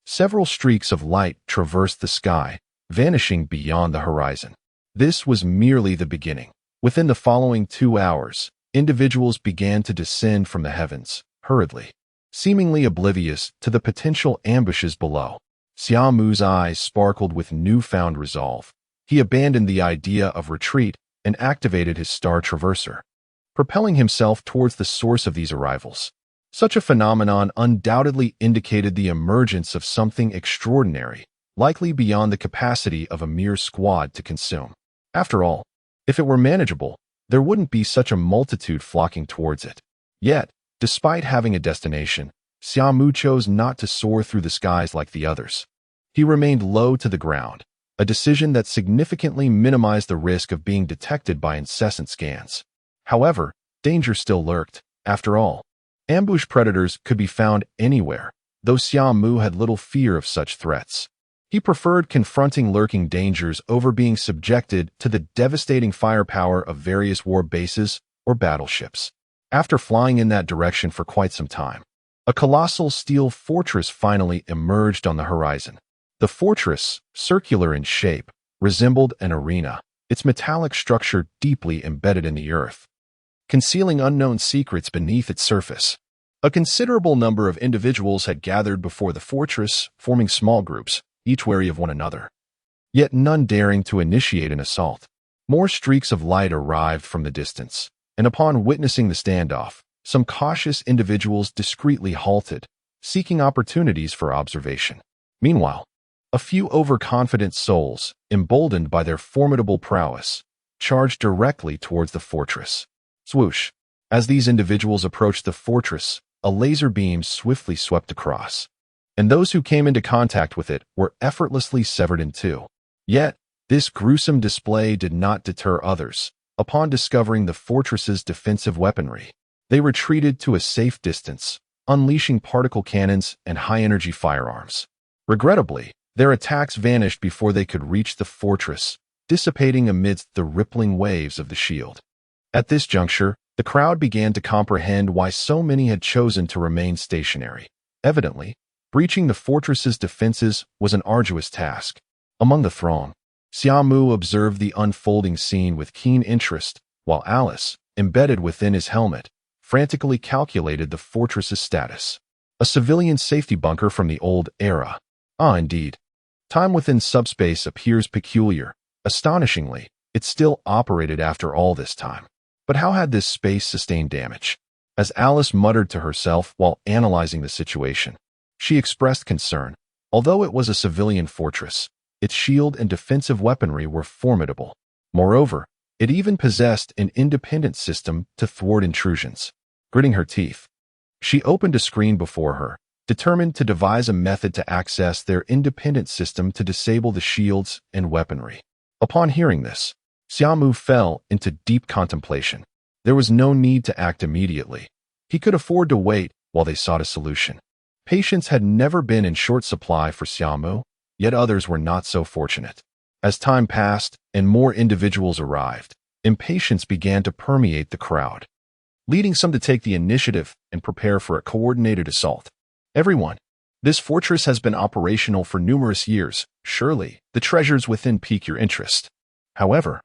Several streaks of light traversed the sky, vanishing beyond the horizon. This was merely the beginning. Within the following 2 hours, individuals began to descend from the heavens, hurriedly, seemingly oblivious to the potential ambushes below. Xia Mu's eyes sparkled with newfound resolve. He abandoned the idea of retreat and activated his star traverser, propelling himself towards the source of these arrivals. Such a phenomenon undoubtedly indicated the emergence of something extraordinary, likely beyond the capacity of a mere squad to consume. After all, if it were manageable, there wouldn't be such a multitude flocking towards it. Yet, despite having a destination, Xia Mu chose not to soar through the skies like the others. He remained low to the ground, a decision that significantly minimized the risk of being detected by incessant scans. However, danger still lurked. After all, ambush predators could be found anywhere, though Xia Mu had little fear of such threats. He preferred confronting lurking dangers over being subjected to the devastating firepower of various war bases or battleships. After flying in that direction for quite some time, a colossal steel fortress finally emerged on the horizon. The fortress, circular in shape, resembled an arena, its metallic structure deeply embedded in the earth, concealing unknown secrets beneath its surface. A considerable number of individuals had gathered before the fortress, forming small groups, each wary of one another, yet none daring to initiate an assault. More streaks of light arrived from the distance, and upon witnessing the standoff, some cautious individuals discreetly halted, seeking opportunities for observation. Meanwhile, a few overconfident souls, emboldened by their formidable prowess, charged directly towards the fortress. Swoosh! As these individuals approached the fortress, a laser beam swiftly swept across, and those who came into contact with it were effortlessly severed in two. Yet, this gruesome display did not deter others. Upon discovering the fortress's defensive weaponry, they retreated to a safe distance, unleashing particle cannons and high-energy firearms. Regrettably, their attacks vanished before they could reach the fortress, dissipating amidst the rippling waves of the shield. At this juncture, the crowd began to comprehend why so many had chosen to remain stationary. Evidently, breaching the fortress's defenses was an arduous task. Among the throng, Xia Mu observed the unfolding scene with keen interest, while Alice, embedded within his helmet, frantically calculated the fortress's status. A civilian safety bunker from the old era. Ah, indeed. Time within subspace appears peculiar. Astonishingly, it still operated after all this time. But how had this space sustained damage? As Alice muttered to herself while analyzing the situation, she expressed concern. Although it was a civilian fortress, its shield and defensive weaponry were formidable. Moreover, it even possessed an independent system to thwart intrusions. Gritting her teeth, she opened a screen before her, determined to devise a method to access their independent system to disable the shields and weaponry. Upon hearing this, Xia Mu fell into deep contemplation. There was no need to act immediately. He could afford to wait while they sought a solution. Patience had never been in short supply for Xia Mu, yet others were not so fortunate. As time passed and more individuals arrived, impatience began to permeate the crowd, leading some to take the initiative and prepare for a coordinated assault. Everyone, this fortress has been operational for numerous years. Surely, the treasures within pique your interest. However,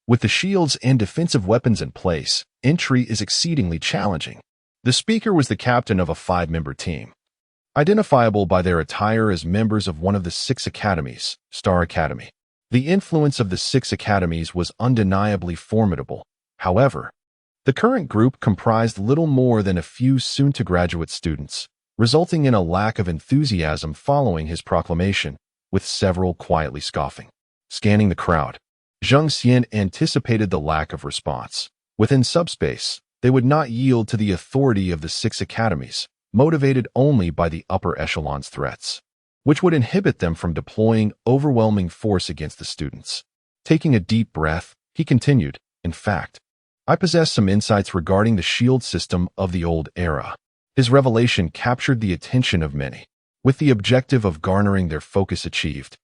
with the shields and defensive weapons in place, entry is exceedingly challenging. The speaker was the captain of a 5-member team, identifiable by their attire as members of one of the 6 academies, Star Academy. The influence of the 6 academies was undeniably formidable. However, the current group comprised little more than a few soon-to-graduate students, resulting in a lack of enthusiasm following his proclamation, with several quietly scoffing. Scanning the crowd, Zhang Xian anticipated the lack of response. Within subspace, they would not yield to the authority of the 6 academies, motivated only by the upper echelon's threats, which would inhibit them from deploying overwhelming force against the students. Taking a deep breath, he continued, In fact, I possess some insights regarding the shield system of the old era. His revelation captured the attention of many, with the objective of garnering their focus achieved.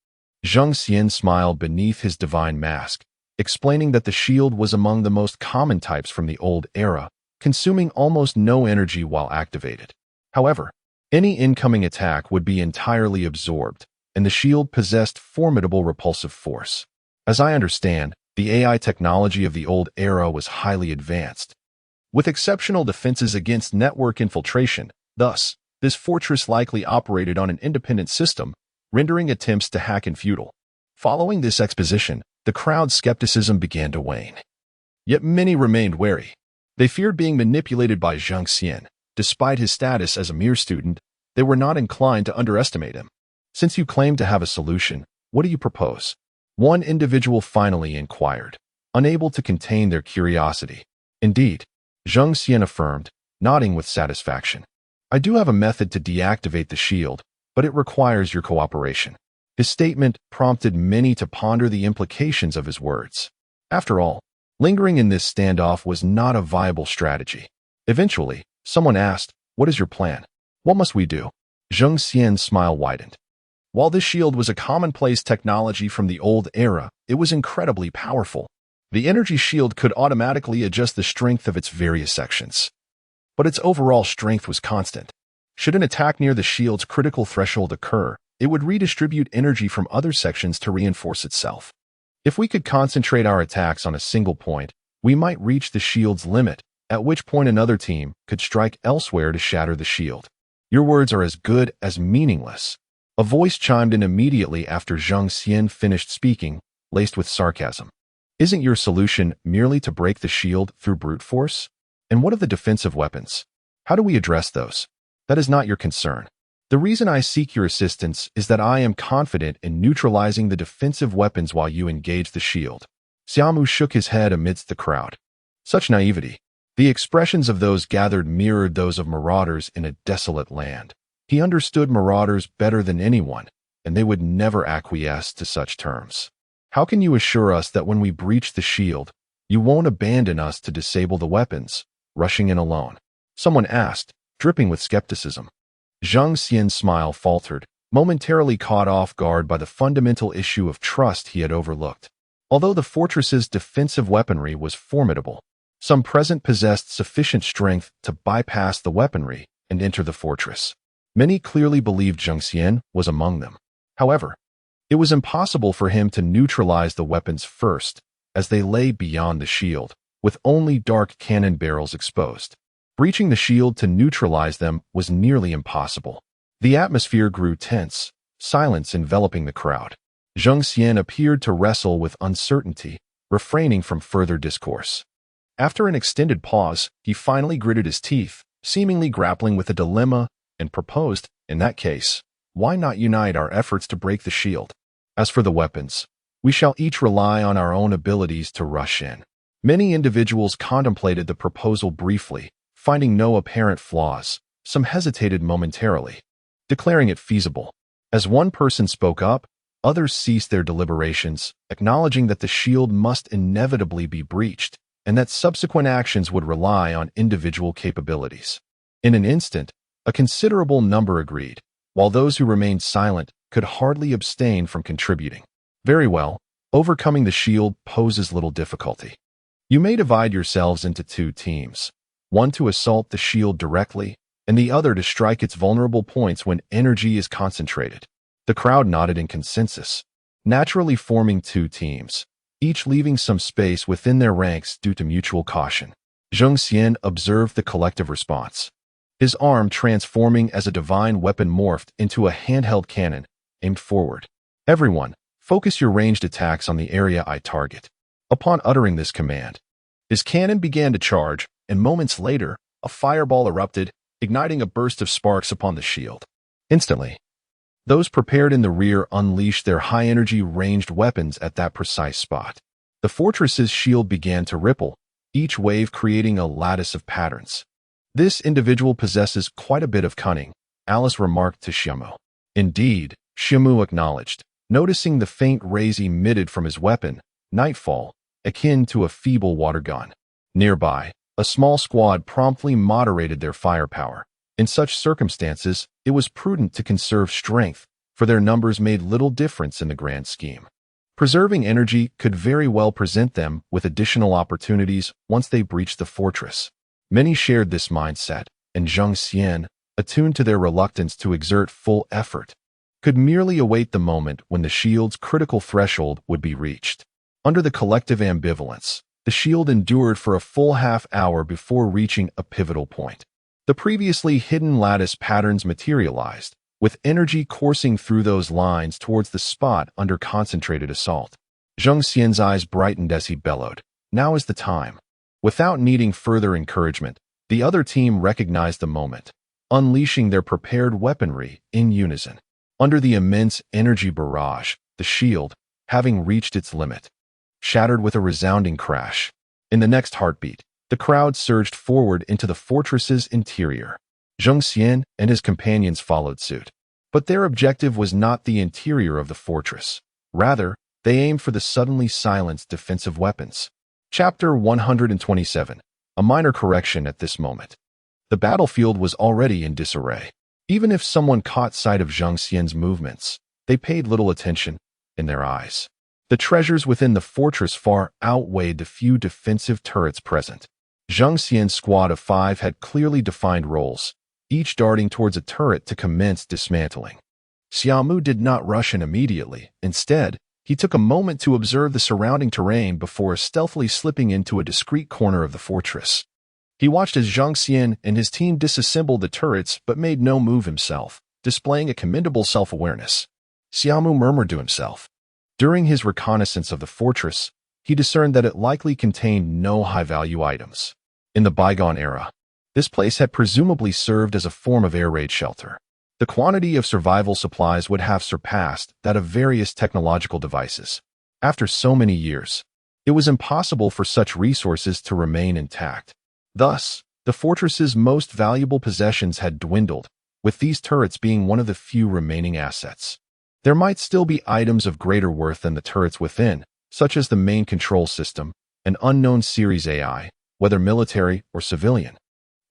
Zheng Xian smiled beneath his divine mask, explaining that the shield was among the most common types from the old era, consuming almost no energy while activated. However, any incoming attack would be entirely absorbed, and the shield possessed formidable repulsive force. As I understand, the AI technology of the old era was highly advanced, with exceptional defenses against network infiltration. Thus, this fortress likely operated on an independent system, rendering attempts to hack infutile. Following this exposition, the crowd's skepticism began to wane. Yet many remained wary. They feared being manipulated by Zheng Xian. Despite his status as a mere student, they were not inclined to underestimate him. Since you claim to have a solution, what do you propose? One individual finally inquired, unable to contain their curiosity. Indeed, Zheng Xian affirmed, nodding with satisfaction. I do have a method to deactivate the shield, but it requires your cooperation. His statement prompted many to ponder the implications of his words. After all, lingering in this standoff was not a viable strategy. Eventually, someone asked, "What is your plan? What must we do?" Zheng Xian's smile widened. While this shield was a commonplace technology from the old era, it was incredibly powerful. The energy shield could automatically adjust the strength of its various sections, but its overall strength was constant. Should an attack near the shield's critical threshold occur, it would redistribute energy from other sections to reinforce itself. If we could concentrate our attacks on a single point, we might reach the shield's limit, at which point another team could strike elsewhere to shatter the shield. Your words are as good as meaningless. A voice chimed in immediately after Zheng Xian finished speaking, laced with sarcasm. Isn't your solution merely to break the shield through brute force? And what of the defensive weapons? How do we address those? That is not your concern. The reason I seek your assistance is that I am confident in neutralizing the defensive weapons while you engage the shield. Xia Mu shook his head amidst the crowd. Such naivety. The expressions of those gathered mirrored those of marauders in a desolate land. He understood marauders better than anyone, and they would never acquiesce to such terms. How can you assure us that when we breach the shield, you won't abandon us to disable the weapons, rushing in alone? Someone asked, dripping with skepticism. Zheng Xian's smile faltered, momentarily caught off guard by the fundamental issue of trust he had overlooked. Although the fortress's defensive weaponry was formidable, some present possessed sufficient strength to bypass the weaponry and enter the fortress. Many clearly believed Zheng Xian was among them. However, it was impossible for him to neutralize the weapons first, as they lay beyond the shield, with only dark cannon barrels exposed. Breaching the shield to neutralize them was nearly impossible. The atmosphere grew tense, silence enveloping the crowd. Zheng Xian appeared to wrestle with uncertainty, refraining from further discourse. After an extended pause, he finally gritted his teeth, seemingly grappling with a dilemma, and proposed, in that case, why not unite our efforts to break the shield? As for the weapons, we shall each rely on our own abilities to rush in. Many individuals contemplated the proposal briefly, finding no apparent flaws. Some hesitated momentarily, declaring it feasible. As one person spoke up, others ceased their deliberations, acknowledging that the shield must inevitably be breached, and that subsequent actions would rely on individual capabilities. In an instant, a considerable number agreed, while those who remained silent could hardly abstain from contributing. Very well, overcoming the shield poses little difficulty. You may divide yourselves into two teams, one to assault the shield directly, and the other to strike its vulnerable points when energy is concentrated. The crowd nodded in consensus, naturally forming two teams, each leaving some space within their ranks due to mutual caution. Zheng Xian observed the collective response. His arm transforming as a divine weapon morphed into a handheld cannon, aimed forward. Everyone, focus your ranged attacks on the area I target. Upon uttering this command, his cannon began to charge, and moments later, a fireball erupted, igniting a burst of sparks upon the shield. Instantly, those prepared in the rear unleashed their high-energy ranged weapons at that precise spot. The fortress's shield began to ripple, each wave creating a lattice of patterns. This individual possesses quite a bit of cunning, Alice remarked to Xia Mu. Indeed, Xia Mu acknowledged, noticing the faint rays emitted from his weapon, Nightfall, akin to a feeble water gun. Nearby, a small squad promptly moderated their firepower. In such circumstances, it was prudent to conserve strength, for their numbers made little difference in the grand scheme. Preserving energy could very well present them with additional opportunities once they breached the fortress. Many shared this mindset, and Zheng Xian, attuned to their reluctance to exert full effort, could merely await the moment when the shield's critical threshold would be reached. Under the collective ambivalence, the shield endured for a full half-hour before reaching a pivotal point. The previously hidden lattice patterns materialized, with energy coursing through those lines towards the spot under concentrated assault. Zheng Xian's eyes brightened as he bellowed, "Now is the time." Without needing further encouragement, the other team recognized the moment, unleashing their prepared weaponry in unison. Under the immense energy barrage, the shield, having reached its limit, shattered with a resounding crash. In the next heartbeat, the crowd surged forward into the fortress's interior. Zheng Xian and his companions followed suit. But their objective was not the interior of the fortress. Rather, they aimed for the suddenly silenced defensive weapons. Chapter 127. A minor correction at this moment. The battlefield was already in disarray. Even if someone caught sight of Zheng Xian's movements, they paid little attention in their eyes. The treasures within the fortress far outweighed the few defensive turrets present. Zheng Xian's squad of 5 had clearly defined roles, each darting towards a turret to commence dismantling. Xia Mu did not rush in immediately. Instead, he took a moment to observe the surrounding terrain before stealthily slipping into a discreet corner of the fortress. He watched as Zheng Xian and his team disassembled the turrets but made no move himself, displaying a commendable self-awareness. Xia Mu murmured to himself. During his reconnaissance of the fortress, he discerned that it likely contained no high-value items. In the bygone era, this place had presumably served as a form of air raid shelter. The quantity of survival supplies would have surpassed that of various technological devices. After so many years, it was impossible for such resources to remain intact. Thus, the fortress's most valuable possessions had dwindled, with these turrets being one of the few remaining assets. There might still be items of greater worth than the turrets within, such as the main control system, an unknown series AI, whether military or civilian,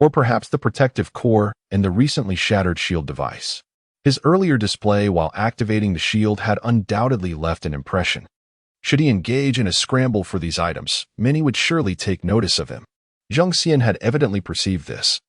or perhaps the protective core and the recently shattered shield device. His earlier display while activating the shield had undoubtedly left an impression. Should he engage in a scramble for these items, many would surely take notice of him. Zheng Xian had evidently perceived this,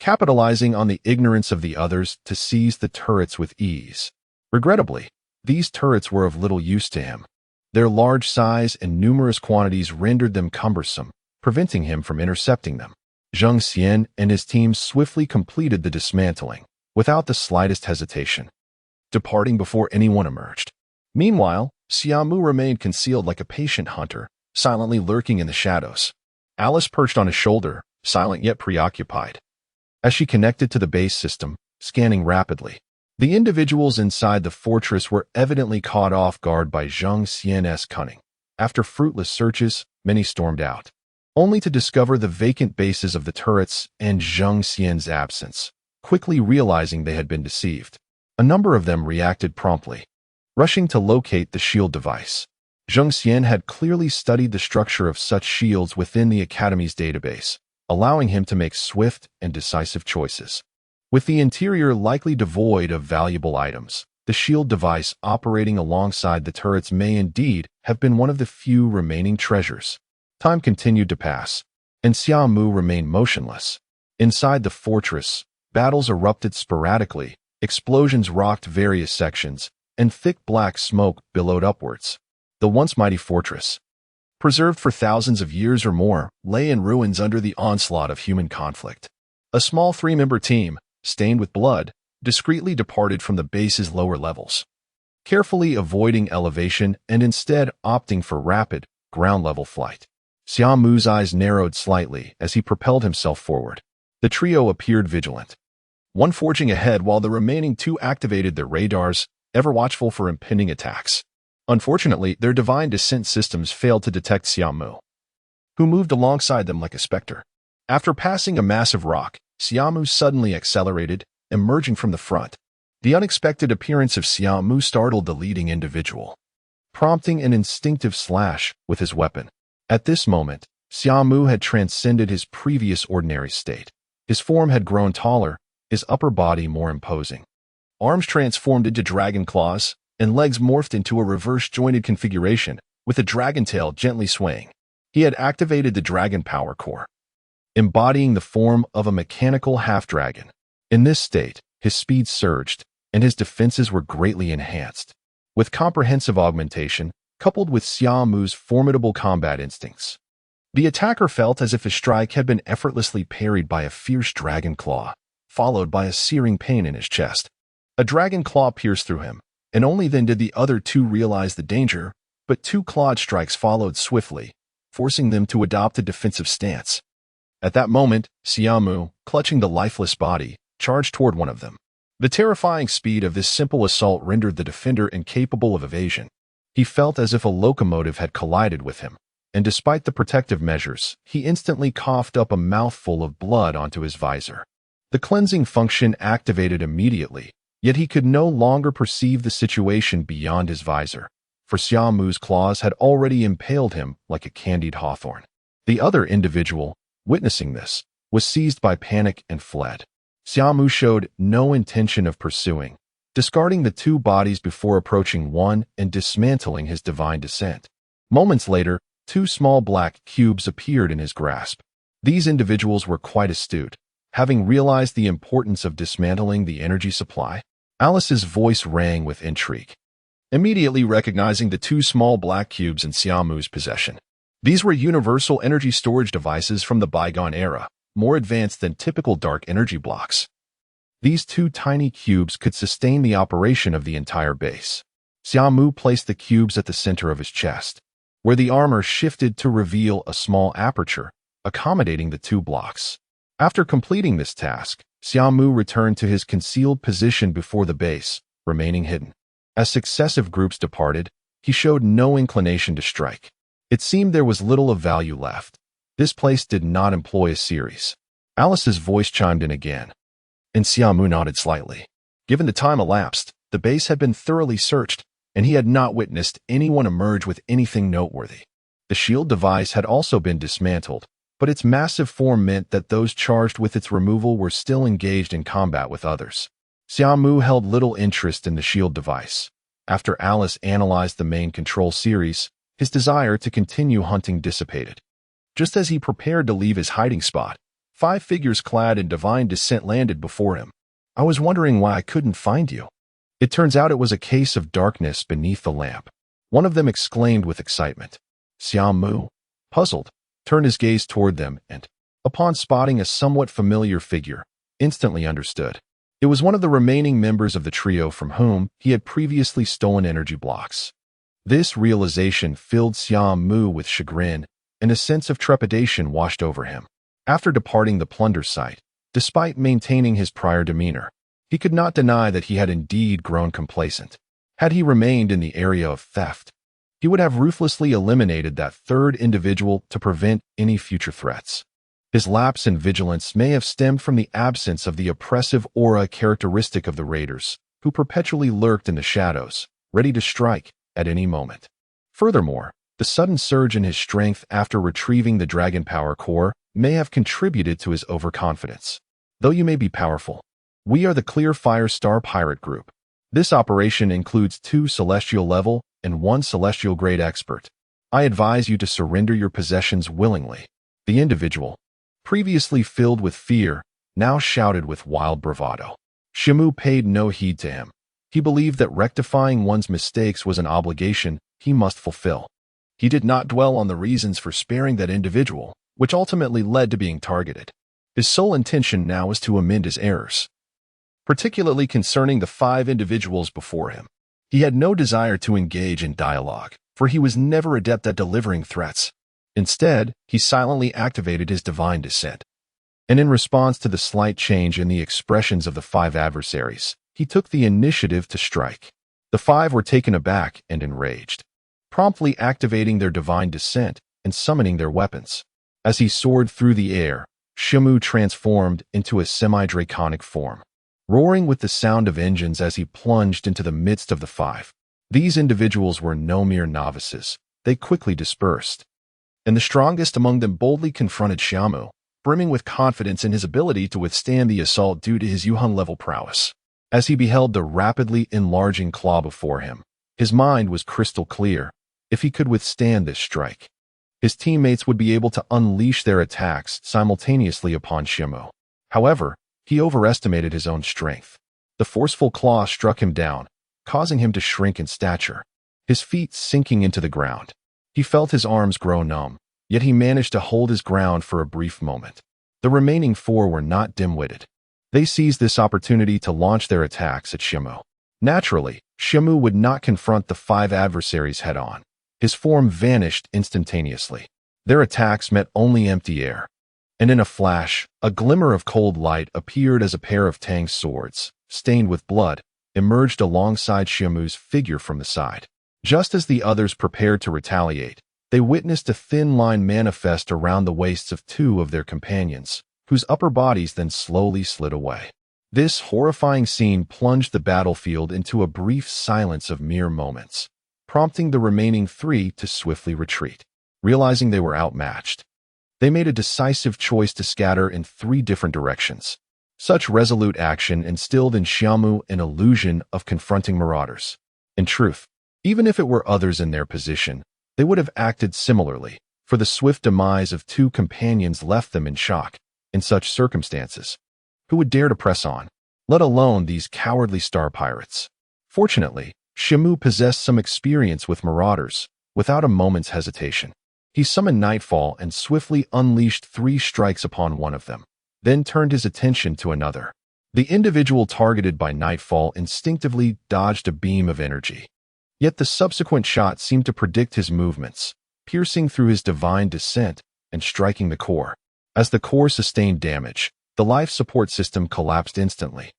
capitalizing on the ignorance of the others to seize the turrets with ease. Regrettably, these turrets were of little use to him. Their large size and numerous quantities rendered them cumbersome, preventing him from intercepting them. Zheng Xian and his team swiftly completed the dismantling, without the slightest hesitation, departing before anyone emerged. Meanwhile, Xia Mu remained concealed like a patient hunter, silently lurking in the shadows. Alice perched on his shoulder, silent yet preoccupied. As she connected to the base system, scanning rapidly, the individuals inside the fortress were evidently caught off guard by Zheng Xian's cunning. After fruitless searches, many stormed out, only to discover the vacant bases of the turrets and Zheng Xian's absence. Quickly realizing they had been deceived, a number of them reacted promptly, rushing to locate the shield device. Zheng Xian had clearly studied the structure of such shields within the Academy's database, allowing him to make swift and decisive choices. With the interior likely devoid of valuable items, the shield device operating alongside the turrets may indeed have been one of the few remaining treasures. Time continued to pass, and Xia Mu remained motionless. Inside the fortress, battles erupted sporadically, explosions rocked various sections, and thick black smoke billowed upwards. The once mighty fortress, preserved for thousands of years or more, lay in ruins under the onslaught of human conflict. A small 3-member team, stained with blood, discreetly departed from the base's lower levels, carefully avoiding elevation and instead opting for rapid, ground-level flight. Xia Mu's eyes narrowed slightly as he propelled himself forward. The trio appeared vigilant, one forging ahead while the remaining 2 activated their radars, ever watchful for impending attacks. Unfortunately, their divine descent systems failed to detect Xia Mu, who moved alongside them like a specter. After passing a massive rock, Xia Mu suddenly accelerated, emerging from the front. The unexpected appearance of Xia Mu startled the leading individual, prompting an instinctive slash with his weapon. At this moment, Xia Mu had transcended his previous ordinary state. His form had grown taller, his upper body more imposing. Arms transformed into dragon claws, and legs morphed into a reverse-jointed configuration, with the dragon tail gently swaying. He had activated the dragon power core, embodying the form of a mechanical half-dragon. In this state, his speed surged, and his defenses were greatly enhanced. With comprehensive augmentation, coupled with Xia Mu's formidable combat instincts, the attacker felt as if his strike had been effortlessly parried by a fierce dragon claw, followed by a searing pain in his chest. A dragon claw pierced through him, and only then did the other two realize the danger, but two clawed strikes followed swiftly, forcing them to adopt a defensive stance. At that moment, Xia Mu, clutching the lifeless body, charged toward one of them. The terrifying speed of this simple assault rendered the defender incapable of evasion. He felt as if a locomotive had collided with him, and despite the protective measures, he instantly coughed up a mouthful of blood onto his visor. The cleansing function activated immediately, yet he could no longer perceive the situation beyond his visor, for Xia Mu's claws had already impaled him like a candied hawthorn. The other individual, witnessing this, was seized by panic and fled. Xia Mu showed no intention of pursuing, discarding the two bodies before approaching one and dismantling his divine descent. Moments later, two small black cubes appeared in his grasp. These individuals were quite astute, having realized the importance of dismantling the energy supply. Alice's voice rang with intrigue, immediately recognizing the two small black cubes in Xia Mu's possession. These were universal energy storage devices from the bygone era, more advanced than typical dark energy blocks. These two tiny cubes could sustain the operation of the entire base. Xia Mu placed the cubes at the center of his chest, where the armor shifted to reveal a small aperture, accommodating the two blocks. After completing this task, Xia Mu returned to his concealed position before the base, remaining hidden. As successive groups departed, he showed no inclination to strike. It seemed there was little of value left. This place did not employ a series. Alice's voice chimed in again, and Xia Mu nodded slightly. Given the time elapsed, the base had been thoroughly searched, and he had not witnessed anyone emerge with anything noteworthy. The shield device had also been dismantled, but its massive form meant that those charged with its removal were still engaged in combat with others. Xia Mu held little interest in the shield device. After Alice analyzed the main control series, his desire to continue hunting dissipated. Just as he prepared to leave his hiding spot, 5 figures clad in divine descent landed before him. "I was wondering why I couldn't find you." It turns out it was a case of darkness beneath the lamp. One of them exclaimed with excitement. Xia Mu, puzzled, turned his gaze toward them and, upon spotting a somewhat familiar figure, instantly understood. It was one of the remaining members of the trio from whom he had previously stolen energy blocks. This realization filled Xia Mu with chagrin, and a sense of trepidation washed over him. After departing the plunder site, despite maintaining his prior demeanor, he could not deny that he had indeed grown complacent. Had he remained in the area of theft, he would have ruthlessly eliminated that third individual to prevent any future threats. His lapse in vigilance may have stemmed from the absence of the oppressive aura characteristic of the raiders, who perpetually lurked in the shadows, ready to strike at any moment. Furthermore, the sudden surge in his strength after retrieving the dragon power core may have contributed to his overconfidence. Though you may be powerful, we are the Clear Fire Star Pirate Group. This operation includes 2 celestial level and 1 celestial grade expert. I advise you to surrender your possessions willingly. The individual, previously filled with fear, now shouted with wild bravado. Xia Mu paid no heed to him. He believed that rectifying one's mistakes was an obligation he must fulfill. He did not dwell on the reasons for sparing that individual, which ultimately led to being targeted. His sole intention now was to amend his errors, particularly concerning the 5 individuals before him. He had no desire to engage in dialogue, for he was never adept at delivering threats. Instead, he silently activated his divine descent. And in response to the slight change in the expressions of the 5 adversaries, he took the initiative to strike. The 5 were taken aback and enraged, promptly activating their divine descent and summoning their weapons. As he soared through the air, Xia Mu transformed into a semi-draconic form, roaring with the sound of engines as he plunged into the midst of the 5. These individuals were no mere novices. They quickly dispersed, and the strongest among them boldly confronted Xia Mu, brimming with confidence in his ability to withstand the assault due to his Yuhan-level prowess. As he beheld the rapidly enlarging claw before him, his mind was crystal clear. If he could withstand this strike, his teammates would be able to unleash their attacks simultaneously upon Xia Mu. However, he overestimated his own strength. The forceful claw struck him down, causing him to shrink in stature, his feet sinking into the ground. He felt his arms grow numb, yet he managed to hold his ground for a brief moment. The remaining four were not dim-witted. They seized this opportunity to launch their attacks at Xia Mu. Naturally, Xia Mu would not confront the five adversaries head-on. His form vanished instantaneously. Their attacks met only empty air. And in a flash, a glimmer of cold light appeared as a pair of Tang's swords, stained with blood, emerged alongside Xia Mu's figure from the side. Just as the others prepared to retaliate, they witnessed a thin line manifest around the waists of two of their companions, whose upper bodies then slowly slid away. This horrifying scene plunged the battlefield into a brief silence of mere moments, prompting the remaining three to swiftly retreat. Realizing they were outmatched, they made a decisive choice to scatter in three different directions. Such resolute action instilled in Xia Mu an illusion of confronting marauders. In truth, even if it were others in their position, they would have acted similarly, for the swift demise of two companions left them in shock. In such circumstances, who would dare to press on, let alone these cowardly star pirates? Fortunately, Xia Mu possessed some experience with marauders. Without a moment's hesitation, he summoned Nightfall and swiftly unleashed 3 strikes upon one of them, then turned his attention to another. The individual targeted by Nightfall instinctively dodged a beam of energy. Yet the subsequent shot seemed to predict his movements, piercing through his divine descent and striking the core. As the core sustained damage, the life support system collapsed instantly.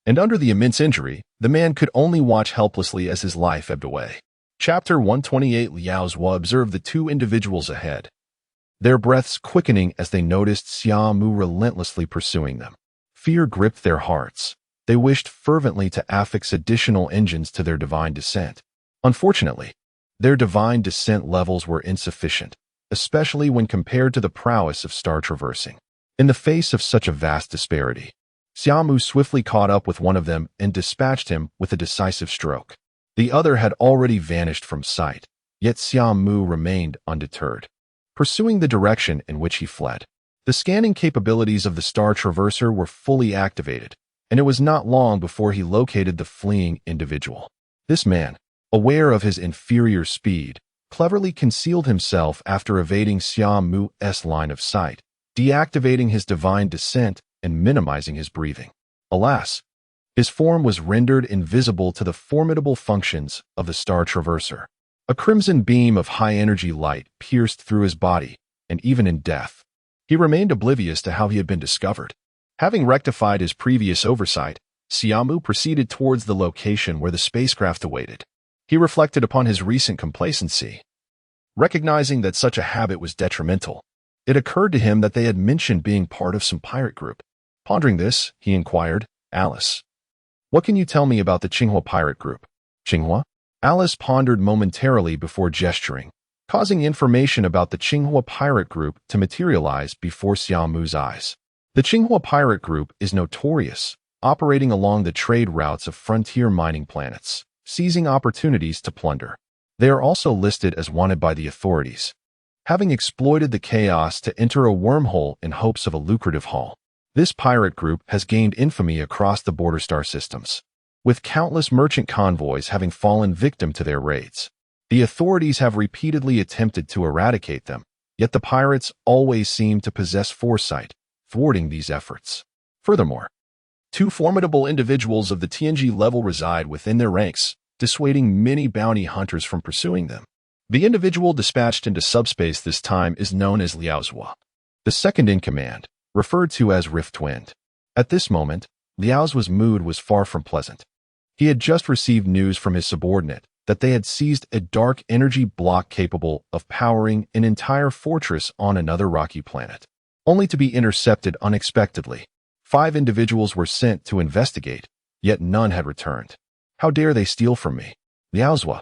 And under the immense injury, the man could only watch helplessly as his life ebbed away. Chapter 128. Liao Zhua observed the two individuals ahead, their breaths quickening as they noticed Xia Mu relentlessly pursuing them. Fear gripped their hearts. They wished fervently to affix additional engines to their divine descent. Unfortunately, their divine descent levels were insufficient, especially when compared to the prowess of star traversing. In the face of such a vast disparity, Xia Mu swiftly caught up with one of them and dispatched him with a decisive stroke. The other had already vanished from sight, yet Xia Mu remained undeterred, pursuing the direction in which he fled. The scanning capabilities of the star traverser were fully activated, and it was not long before he located the fleeing individual. This man, aware of his inferior speed, cleverly concealed himself after evading Xia Mu's line of sight, deactivating his divine descent and minimizing his breathing. Alas, his form was rendered invisible to the formidable functions of the star traverser. A crimson beam of high-energy light pierced through his body, and even in death, he remained oblivious to how he had been discovered. Having rectified his previous oversight, Xia Mu proceeded towards the location where the spacecraft awaited. He reflected upon his recent complacency. Recognizing that such a habit was detrimental, it occurred to him that they had mentioned being part of some pirate group. Pondering this, he inquired, "Alice, what can you tell me about the Qinghua pirate group?" "Qinghua?" Alice pondered momentarily before gesturing, causing information about the Qinghua pirate group to materialize before Xia Mu's eyes. The Qinghua pirate group is notorious, operating along the trade routes of frontier mining planets, seizing opportunities to plunder. They are also listed as wanted by the authorities, having exploited the chaos to enter a wormhole in hopes of a lucrative haul. This pirate group has gained infamy across the border star systems, with countless merchant convoys having fallen victim to their raids. The authorities have repeatedly attempted to eradicate them, yet the pirates always seem to possess foresight, thwarting these efforts. Furthermore, 2 formidable individuals of the TNG level reside within their ranks, dissuading many bounty hunters from pursuing them. The individual dispatched into subspace this time is known as Liao Zhua, the second in command, referred to as Rift-Twinned. At this moment, Liao Zhua's mood was far from pleasant. He had just received news from his subordinate that they had seized a dark energy block capable of powering an entire fortress on another rocky planet, only to be intercepted unexpectedly. 5 individuals were sent to investigate, yet none had returned. "How dare they steal from me?" Liao Zhua,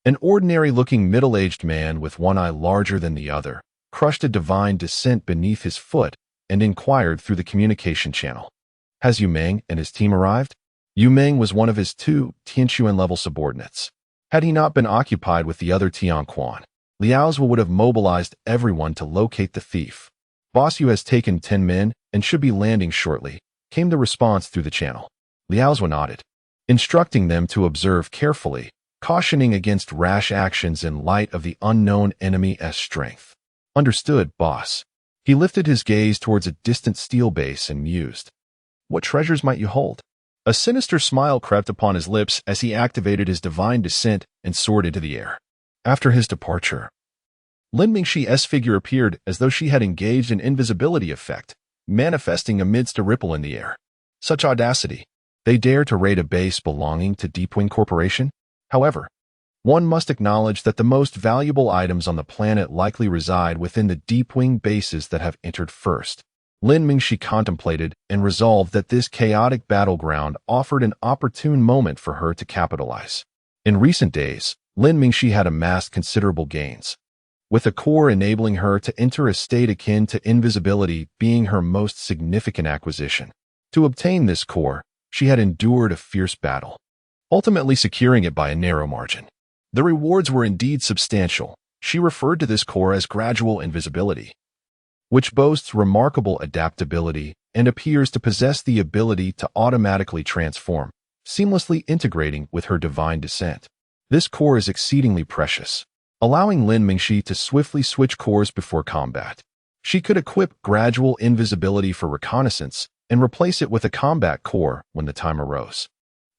an ordinary-looking middle-aged man with one eye larger than the other, crushed a divine descent beneath his foot, and inquired through the communication channel. Has Yu Meng and his team arrived? Yu Meng was one of his two Tianquan-level subordinates. Had he not been occupied with the other Tianquan, Liao Zhua would have mobilized everyone to locate the thief. Boss Yu has taken 10 men and should be landing shortly, came the response through the channel. Liao Zhua nodded, instructing them to observe carefully, cautioning against rash actions in light of the unknown enemy's strength. Understood, boss. He lifted his gaze towards a distant steel base and mused. What treasures might you hold? A sinister smile crept upon his lips as he activated his divine descent and soared into the air. After his departure, Lin Mingxi's figure appeared as though she had engaged an invisibility effect, manifesting amidst a ripple in the air. Such audacity! They dare to raid a base belonging to Deepwing Corporation? However, one must acknowledge that the most valuable items on the planet likely reside within the Deepwing bases that have entered first. Lin Mingxi contemplated and resolved that this chaotic battleground offered an opportune moment for her to capitalize. In recent days, Lin Mingxi had amassed considerable gains, with a core enabling her to enter a state akin to invisibility being her most significant acquisition. To obtain this core, she had endured a fierce battle, ultimately securing it by a narrow margin. The rewards were indeed substantial. She referred to this core as gradual invisibility, which boasts remarkable adaptability and appears to possess the ability to automatically transform, seamlessly integrating with her divine descent. This core is exceedingly precious, allowing Lin Mingxi to swiftly switch cores before combat. She could equip gradual invisibility for reconnaissance and replace it with a combat core when the time arose.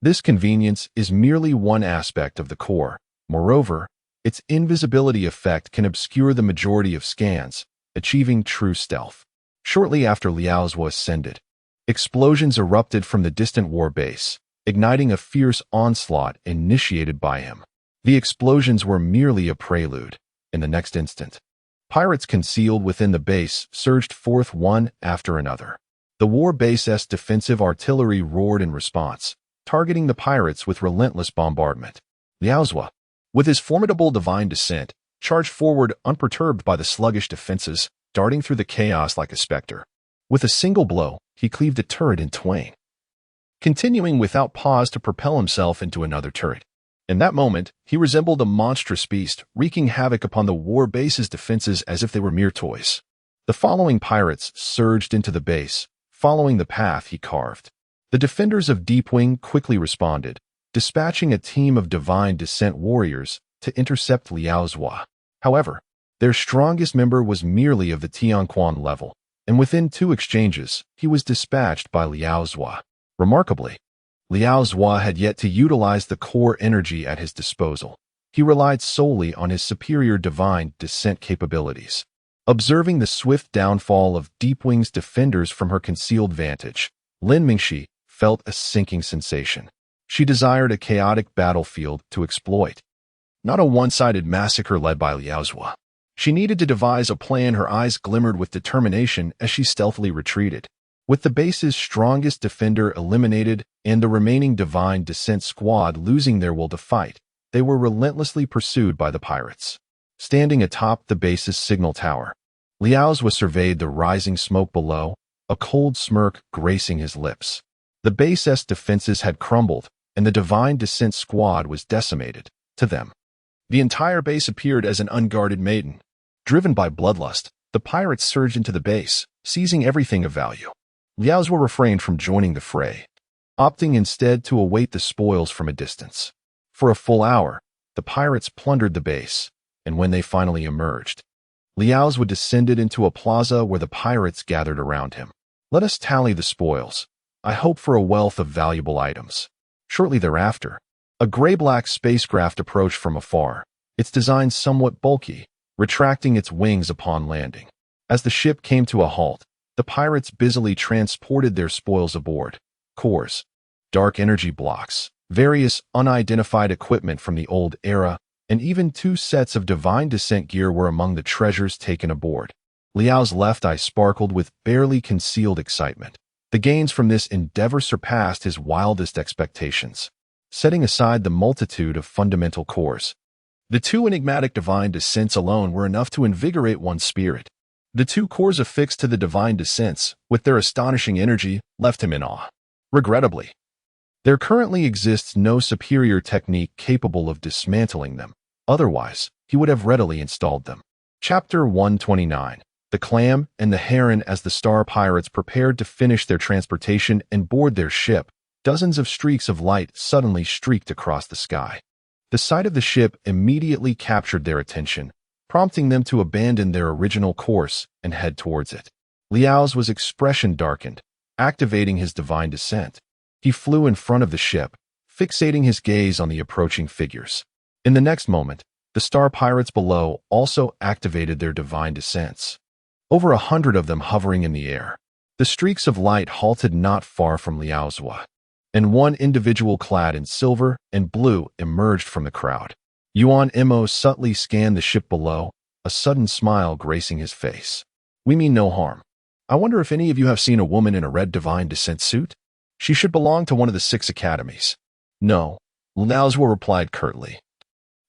This convenience is merely one aspect of the core. Moreover, its invisibility effect can obscure the majority of scans, achieving true stealth. Shortly after Liao Zhua ascended, explosions erupted from the distant war base, igniting a fierce onslaught initiated by him. The explosions were merely a prelude. In the next instant, pirates concealed within the base surged forth one after another. The war base's defensive artillery roared in response, targeting the pirates with relentless bombardment. Liao Zhua, with his formidable divine descent, charged forward unperturbed by the sluggish defenses, darting through the chaos like a specter. With a single blow, he cleaved a turret in twain, continuing without pause to propel himself into another turret. In that moment, he resembled a monstrous beast, wreaking havoc upon the war base's defenses as if they were mere toys. The following pirates surged into the base, following the path he carved. The defenders of Deepwing quickly responded, dispatching a team of divine descent warriors to intercept Liao Zhua. However, their strongest member was merely of the Tianquan level, and within 2 exchanges, he was dispatched by Liao Zhua. Remarkably, Liao Zhua had yet to utilize the core energy at his disposal. He relied solely on his superior divine descent capabilities. Observing the swift downfall of Deepwing's defenders from her concealed vantage, Lin Mingxi felt a sinking sensation. She desired a chaotic battlefield to exploit, not a one-sided massacre led by Liao Zhua. She needed to devise a plan. Her eyes glimmered with determination as she stealthily retreated. With the base's strongest defender eliminated and the remaining divine descent squad losing their will to fight, they were relentlessly pursued by the pirates. Standing atop the base's signal tower, Liao Zhua surveyed the rising smoke below, a cold smirk gracing his lips. The base's defenses had crumbled, and the divine descent squad was decimated. To them, the entire base appeared as an unguarded maiden. Driven by bloodlust, the pirates surged into the base, seizing everything of value. Liao Zhua refrained from joining the fray, opting instead to await the spoils from a distance. For a full hour, the pirates plundered the base, and when they finally emerged, Liao Zhua descended into a plaza where the pirates gathered around him. Let us tally the spoils. I hope for a wealth of valuable items. Shortly thereafter, a gray-black spacecraft approached from afar, its design somewhat bulky, retracting its wings upon landing. As the ship came to a halt, the pirates busily transported their spoils aboard: cores, dark energy blocks, various unidentified equipment from the old era, and even 2 sets of divine descent gear were among the treasures taken aboard. Liao's left eye sparkled with barely concealed excitement. The gains from this endeavor surpassed his wildest expectations. Setting aside the multitude of fundamental cores, The two enigmatic divine descents alone were enough to invigorate one's spirit. The two cores affixed to the divine descents, with their astonishing energy, left him in awe. Regrettably, there currently exists no superior technique capable of dismantling them. Otherwise, he would have readily installed them. Chapter 129. The Clam and the Heron. As the star pirates prepared to finish their transportation and board their ship, dozens of streaks of light suddenly streaked across the sky. The sight of the ship immediately captured their attention, prompting them to abandon their original course and head towards it. Liao's expression darkened, activating his divine descent. He flew in front of the ship, fixating his gaze on the approaching figures. In the next moment, the star pirates below also activated their divine descents. Over 100 of them hovering in the air. The streaks of light halted not far from Liao's, and one individual clad in silver and blue emerged from the crowd. Yuan Mo subtly scanned the ship below, a sudden smile gracing his face. "We mean no harm. I wonder if any of you have seen a woman in a red divine descent suit? She should belong to one of the 6 academies." "No," Liao's replied curtly,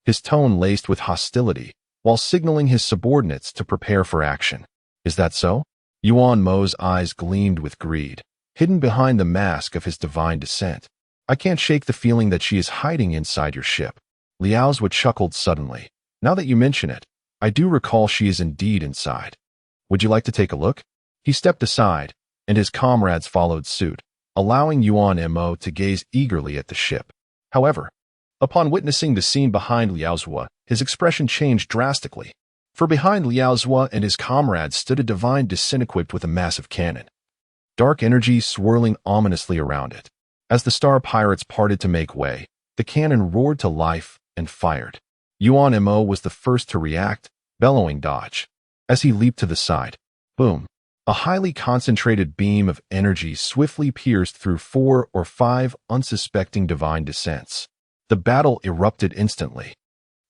his tone laced with hostility, while signaling his subordinates to prepare for action. "Is that so?" Yuan Mo's eyes gleamed with greed, hidden behind the mask of his divine descent. "I can't shake the feeling that she is hiding inside your ship." Liao's chuckled suddenly. "Now that you mention it, I do recall she is indeed inside. Would you like to take a look?" He stepped aside, and his comrades followed suit, allowing Yuan Mo to gaze eagerly at the ship. However, upon witnessing the scene behind Liao's, his expression changed drastically. For behind Liao's and his comrades stood a divine descent equipped with a massive cannon, dark energy swirling ominously around it. As the star pirates parted to make way, the cannon roared to life and fired. Yuan Mo was the first to react, bellowing dodge. As he leaped to the side, boom, a highly concentrated beam of energy swiftly pierced through 4 or 5 unsuspecting divine descents. The battle erupted instantly.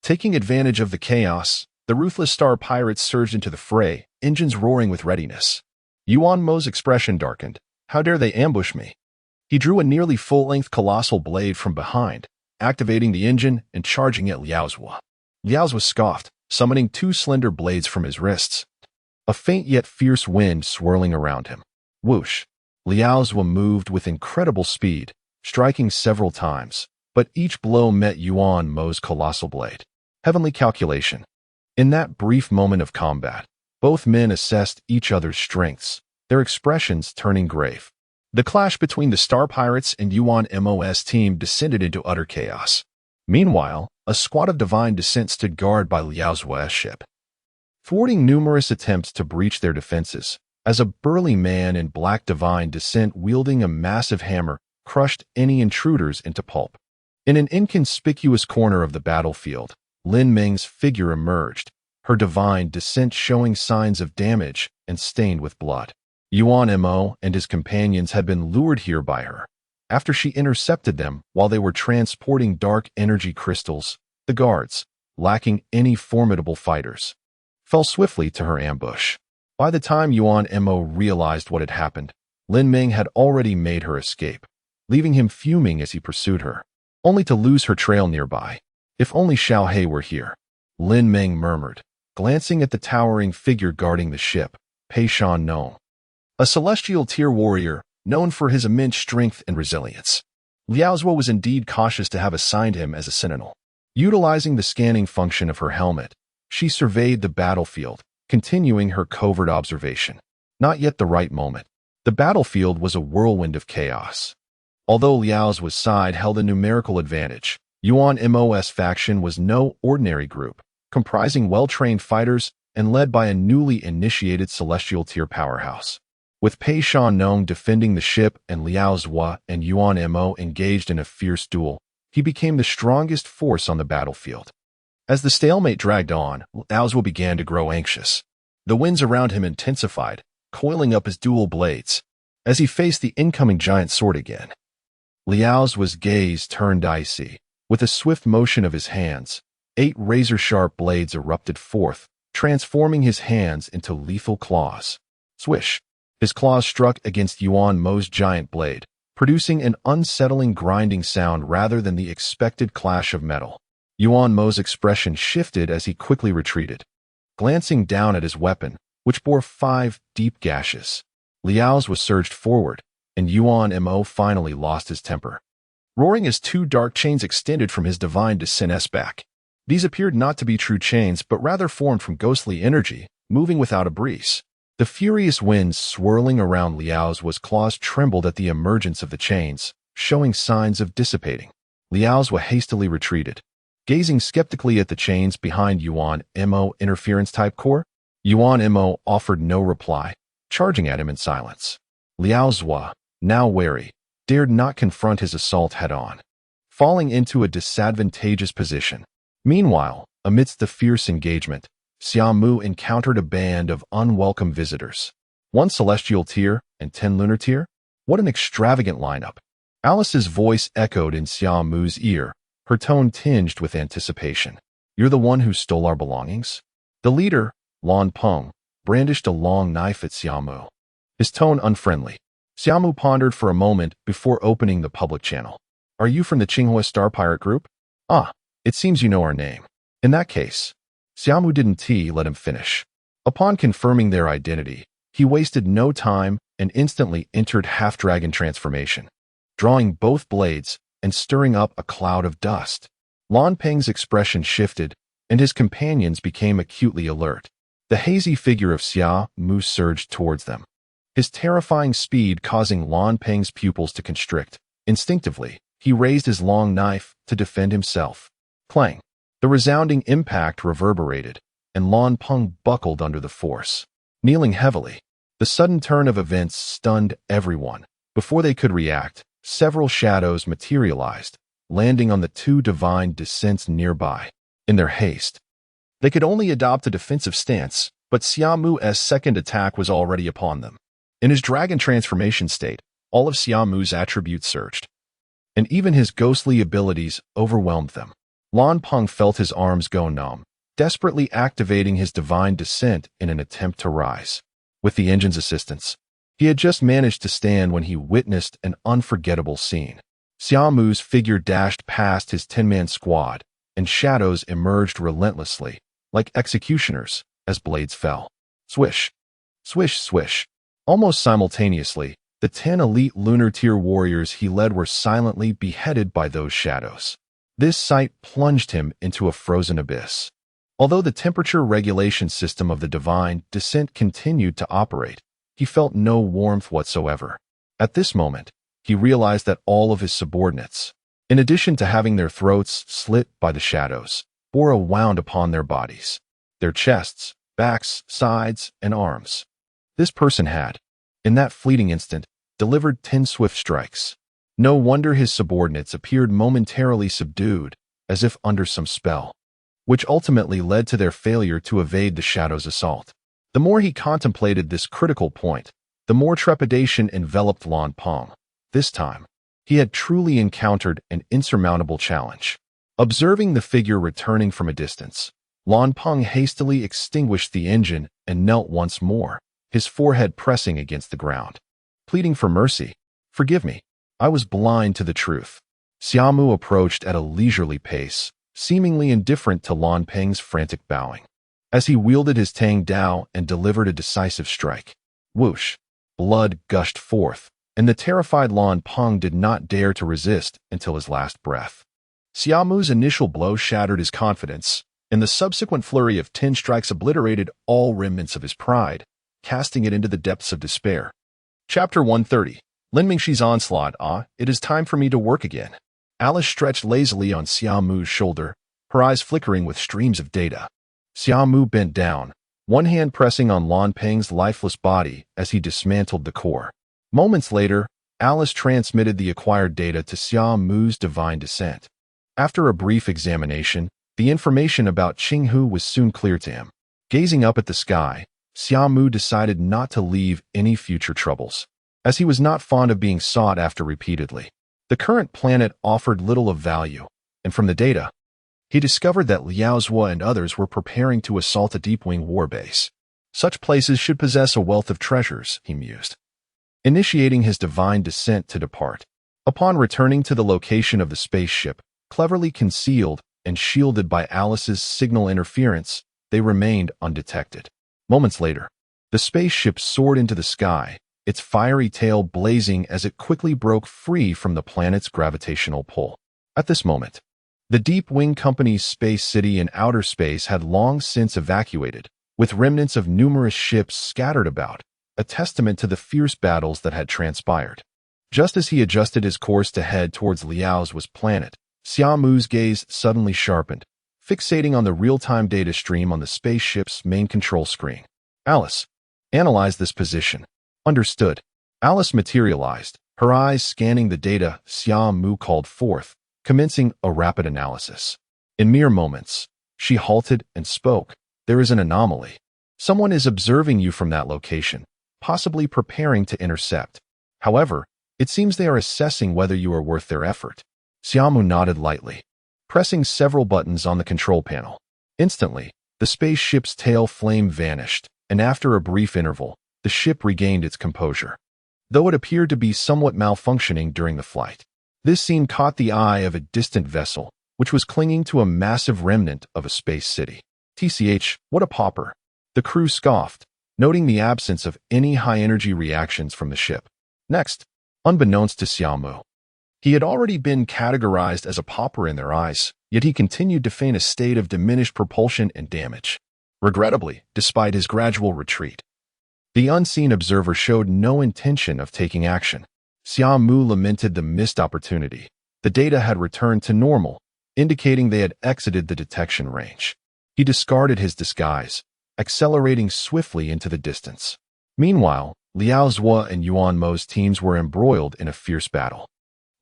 Taking advantage of the chaos, the ruthless star pirates surged into the fray, engines roaring with readiness. Yuan Mo's expression darkened. "How dare they ambush me?" He drew a nearly full-length colossal blade from behind, activating the engine and charging at Liao's. Liao's scoffed, summoning 2 slender blades from his wrists. A faint yet fierce wind swirling around him. Whoosh! Liao's moved with incredible speed, striking several times, but each blow met Yuan Mo's colossal blade. Heavenly calculation. In that brief moment of combat, both men assessed each other's strengths, their expressions turning grave. The clash between the Star Pirates and Yuan Mo's team descended into utter chaos. Meanwhile, a squad of divine descent stood guard by Liao's ship, thwarting numerous attempts to breach their defenses, as a burly man in black divine descent wielding a massive hammer crushed any intruders into pulp. In an inconspicuous corner of the battlefield, Lin Ming's figure emerged, her divine descent showing signs of damage and stained with blood. Yuan Mo and his companions had been lured here by her. After she intercepted them while they were transporting dark energy crystals, the guards, lacking any formidable fighters, fell swiftly to her ambush. By the time Yuan Mo realized what had happened, Lin Ming had already made her escape, leaving him fuming as he pursued her, only to lose her trail nearby. "If only Xiao He were here," Lin Ming murmured, glancing at the towering figure guarding the ship, Pei Shan Nong, a celestial tier warrior known for his immense strength and resilience. Liao's was indeed cautious to have assigned him as a sentinel. Utilizing the scanning function of her helmet, she surveyed the battlefield, continuing her covert observation. Not yet the right moment. The battlefield was a whirlwind of chaos. Although Liao's side held a numerical advantage, Yuan Mo's faction was no ordinary group, comprising well-trained fighters and led by a newly initiated celestial tier powerhouse. With Pei Shan Nong defending the ship and Liao's and Yuan Mo engaged in a fierce duel, he became the strongest force on the battlefield. As the stalemate dragged on, Liao's began to grow anxious. The winds around him intensified, coiling up his dual blades, as he faced the incoming giant sword again. Liao's gaze turned icy. With a swift motion of his hands, 8 razor-sharp blades erupted forth, transforming his hands into lethal claws. Swish! His claws struck against Yuan Mo's giant blade, producing an unsettling grinding sound rather than the expected clash of metal. Yuan Mo's expression shifted as he quickly retreated, glancing down at his weapon, which bore 5 deep gashes. Liao's was surged forward, and Yuan Mo finally lost his temper, roaring as 2 dark chains extended from his divine descent's back. These appeared not to be true chains, but rather formed from ghostly energy, moving without a breeze. The furious winds swirling around Liao's claws trembled at the emergence of the chains, showing signs of dissipating. Liao's hastily retreated, gazing skeptically at the chains behind Yuan Mo interference-type core. Yuan Mo offered no reply, charging at him in silence. Liao's, now wary, dared not confront his assault head-on, falling into a disadvantageous position. Meanwhile, amidst the fierce engagement, Xia Mu encountered a band of unwelcome visitors. 1 celestial tier and 10 lunar tier? What an extravagant lineup. Alice's voice echoed in Xia Mu's ear, her tone tinged with anticipation. You're the one who stole our belongings? The leader, Lan Peng, brandished a long knife at Xia Mu, his tone unfriendly. Xia Mu pondered for a moment before opening the public channel. Are you from the Qinghua Star Pirate Group? Ah, it seems you know our name. In that case, Xia Mu didn't let him finish. Upon confirming their identity, he wasted no time and instantly entered half-dragon transformation, drawing both blades and stirring up a cloud of dust. Lan Peng's expression shifted, and his companions became acutely alert. The hazy figure of Xia Mu surged towards them, his terrifying speed causing Lan Peng's pupils to constrict. Instinctively, he raised his long knife to defend himself. Clang! The resounding impact reverberated, and Lan Peng buckled under the force, kneeling heavily. The sudden turn of events stunned everyone. Before they could react, several shadows materialized, landing on the 2 divine descents nearby. In their haste, they could only adopt a defensive stance, but Xia Mu's second attack was already upon them. In his dragon transformation state, all of Xia Mu's attributes surged, and even his ghostly abilities overwhelmed them. Lan Peng felt his arms go numb, desperately activating his divine descent in an attempt to rise. With the engine's assistance, he had just managed to stand when he witnessed an unforgettable scene. Xia Mu's figure dashed past his 10-man squad, and shadows emerged relentlessly, like executioners, as blades fell. Swish, swish, swish. Almost simultaneously, the 10 elite lunar tier warriors he led were silently beheaded by those shadows. This sight plunged him into a frozen abyss. Although the temperature regulation system of the divine descent continued to operate, he felt no warmth whatsoever. At this moment, he realized that all of his subordinates, in addition to having their throats slit by the shadows, bore a wound upon their bodies, their chests, backs, sides, and arms. This person had, in that fleeting instant, delivered 10 swift strikes. No wonder his subordinates appeared momentarily subdued, as if under some spell, which ultimately led to their failure to evade the shadow's assault. The more he contemplated this critical point, the more trepidation enveloped Lan Peng. This time, he had truly encountered an insurmountable challenge. Observing the figure returning from a distance, Lan Peng hastily extinguished the engine and knelt once more, his forehead pressing against the ground, pleading for mercy. Forgive me. I was blind to the truth. Xia Mu approached at a leisurely pace, seemingly indifferent to Lan Peng's frantic bowing. As he wielded his Tang Dao and delivered a decisive strike, whoosh, blood gushed forth, and the terrified Lan Peng did not dare to resist until his last breath. Xia Mu's initial blow shattered his confidence, and the subsequent flurry of 10 strikes obliterated all remnants of his pride, casting it into the depths of despair. Chapter 130. Lin Mingxi's onslaught. It is time for me to work again. Alice stretched lazily on Xia Mu's shoulder, her eyes flickering with streams of data. Xia Mu bent down, one hand pressing on Lan Peng's lifeless body as he dismantled the core. Moments later, Alice transmitted the acquired data to Xia Mu's divine descent. After a brief examination, the information about Qinghu was soon clear to him. Gazing up at the sky, Xia Mu decided not to leave any future troubles, as he was not fond of being sought after repeatedly. The current planet offered little of value, and from the data, he discovered that Liao Zhuo and others were preparing to assault a deep-wing warbase. Such places should possess a wealth of treasures, he mused. Initiating his divine descent to depart. Upon returning to the location of the spaceship, cleverly concealed and shielded by Alice's signal interference, they remained undetected. Moments later, the spaceship soared into the sky, its fiery tail blazing as it quickly broke free from the planet's gravitational pull. At this moment, the Deep Wing Company's space city in outer space had long since evacuated, with remnants of numerous ships scattered about, a testament to the fierce battles that had transpired. Just as he adjusted his course to head towards Liao's planet, Xia Mu's gaze suddenly sharpened, fixating on the real-time data stream on the spaceship's main control screen. Alice, analyze this position. Understood. Alice materialized, her eyes scanning the data Xia Mu called forth, commencing a rapid analysis. In mere moments, she halted and spoke. There is an anomaly. Someone is observing you from that location, possibly preparing to intercept. However, it seems they are assessing whether you are worth their effort. Xia Mu nodded lightly, pressing several buttons on the control panel. Instantly, the spaceship's tail flame vanished, and after a brief interval, the ship regained its composure, though it appeared to be somewhat malfunctioning during the flight. This scene caught the eye of a distant vessel, which was clinging to a massive remnant of a space city. TCH, what a pauper! The crew scoffed, noting the absence of any high-energy reactions from the ship. Next, unbeknownst to Xia Mu, he had already been categorized as a pauper in their eyes, yet he continued to feign a state of diminished propulsion and damage. Regrettably, despite his gradual retreat, the unseen observer showed no intention of taking action. Xia Mu lamented the missed opportunity. The data had returned to normal, indicating they had exited the detection range. He discarded his disguise, accelerating swiftly into the distance. Meanwhile, Liao Zhuo and Yuan Mo's teams were embroiled in a fierce battle.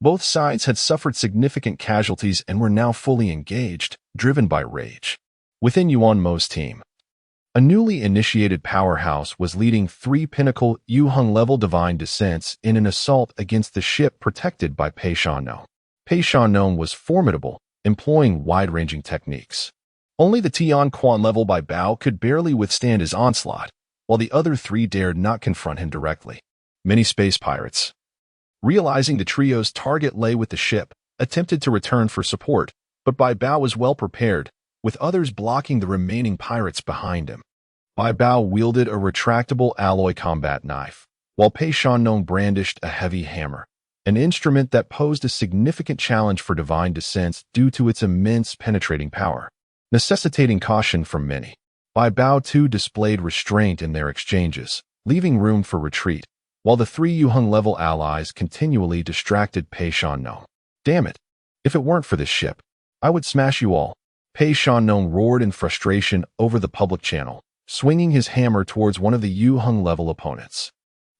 Both sides had suffered significant casualties and were now fully engaged, driven by rage. Within Yuan Mo's team, a newly initiated powerhouse was leading 3 pinnacle Yuheng-level divine descents in an assault against the ship protected by Pei Shannon. Pei Shannon was formidable, employing wide-ranging techniques. Only the Tian Quan level by Bao could barely withstand his onslaught, while the other 3 dared not confront him directly. Many space pirates, realizing the trio's target lay with the ship, attempted to return for support, but Bai Bao was well prepared, with others blocking the remaining pirates behind him. Bai Bao wielded a retractable alloy combat knife, while Pei Shannon brandished a heavy hammer, an instrument that posed a significant challenge for divine descents due to its immense penetrating power, necessitating caution from many. Bai Bao too displayed restraint in their exchanges, leaving room for retreat, while the 3 Yuheng-level allies continually distracted Pei Shannon. Damn it! If it weren't for this ship, I would smash you all. Pei Shannon roared in frustration over the public channel, swinging his hammer towards one of the Yuheng-level opponents,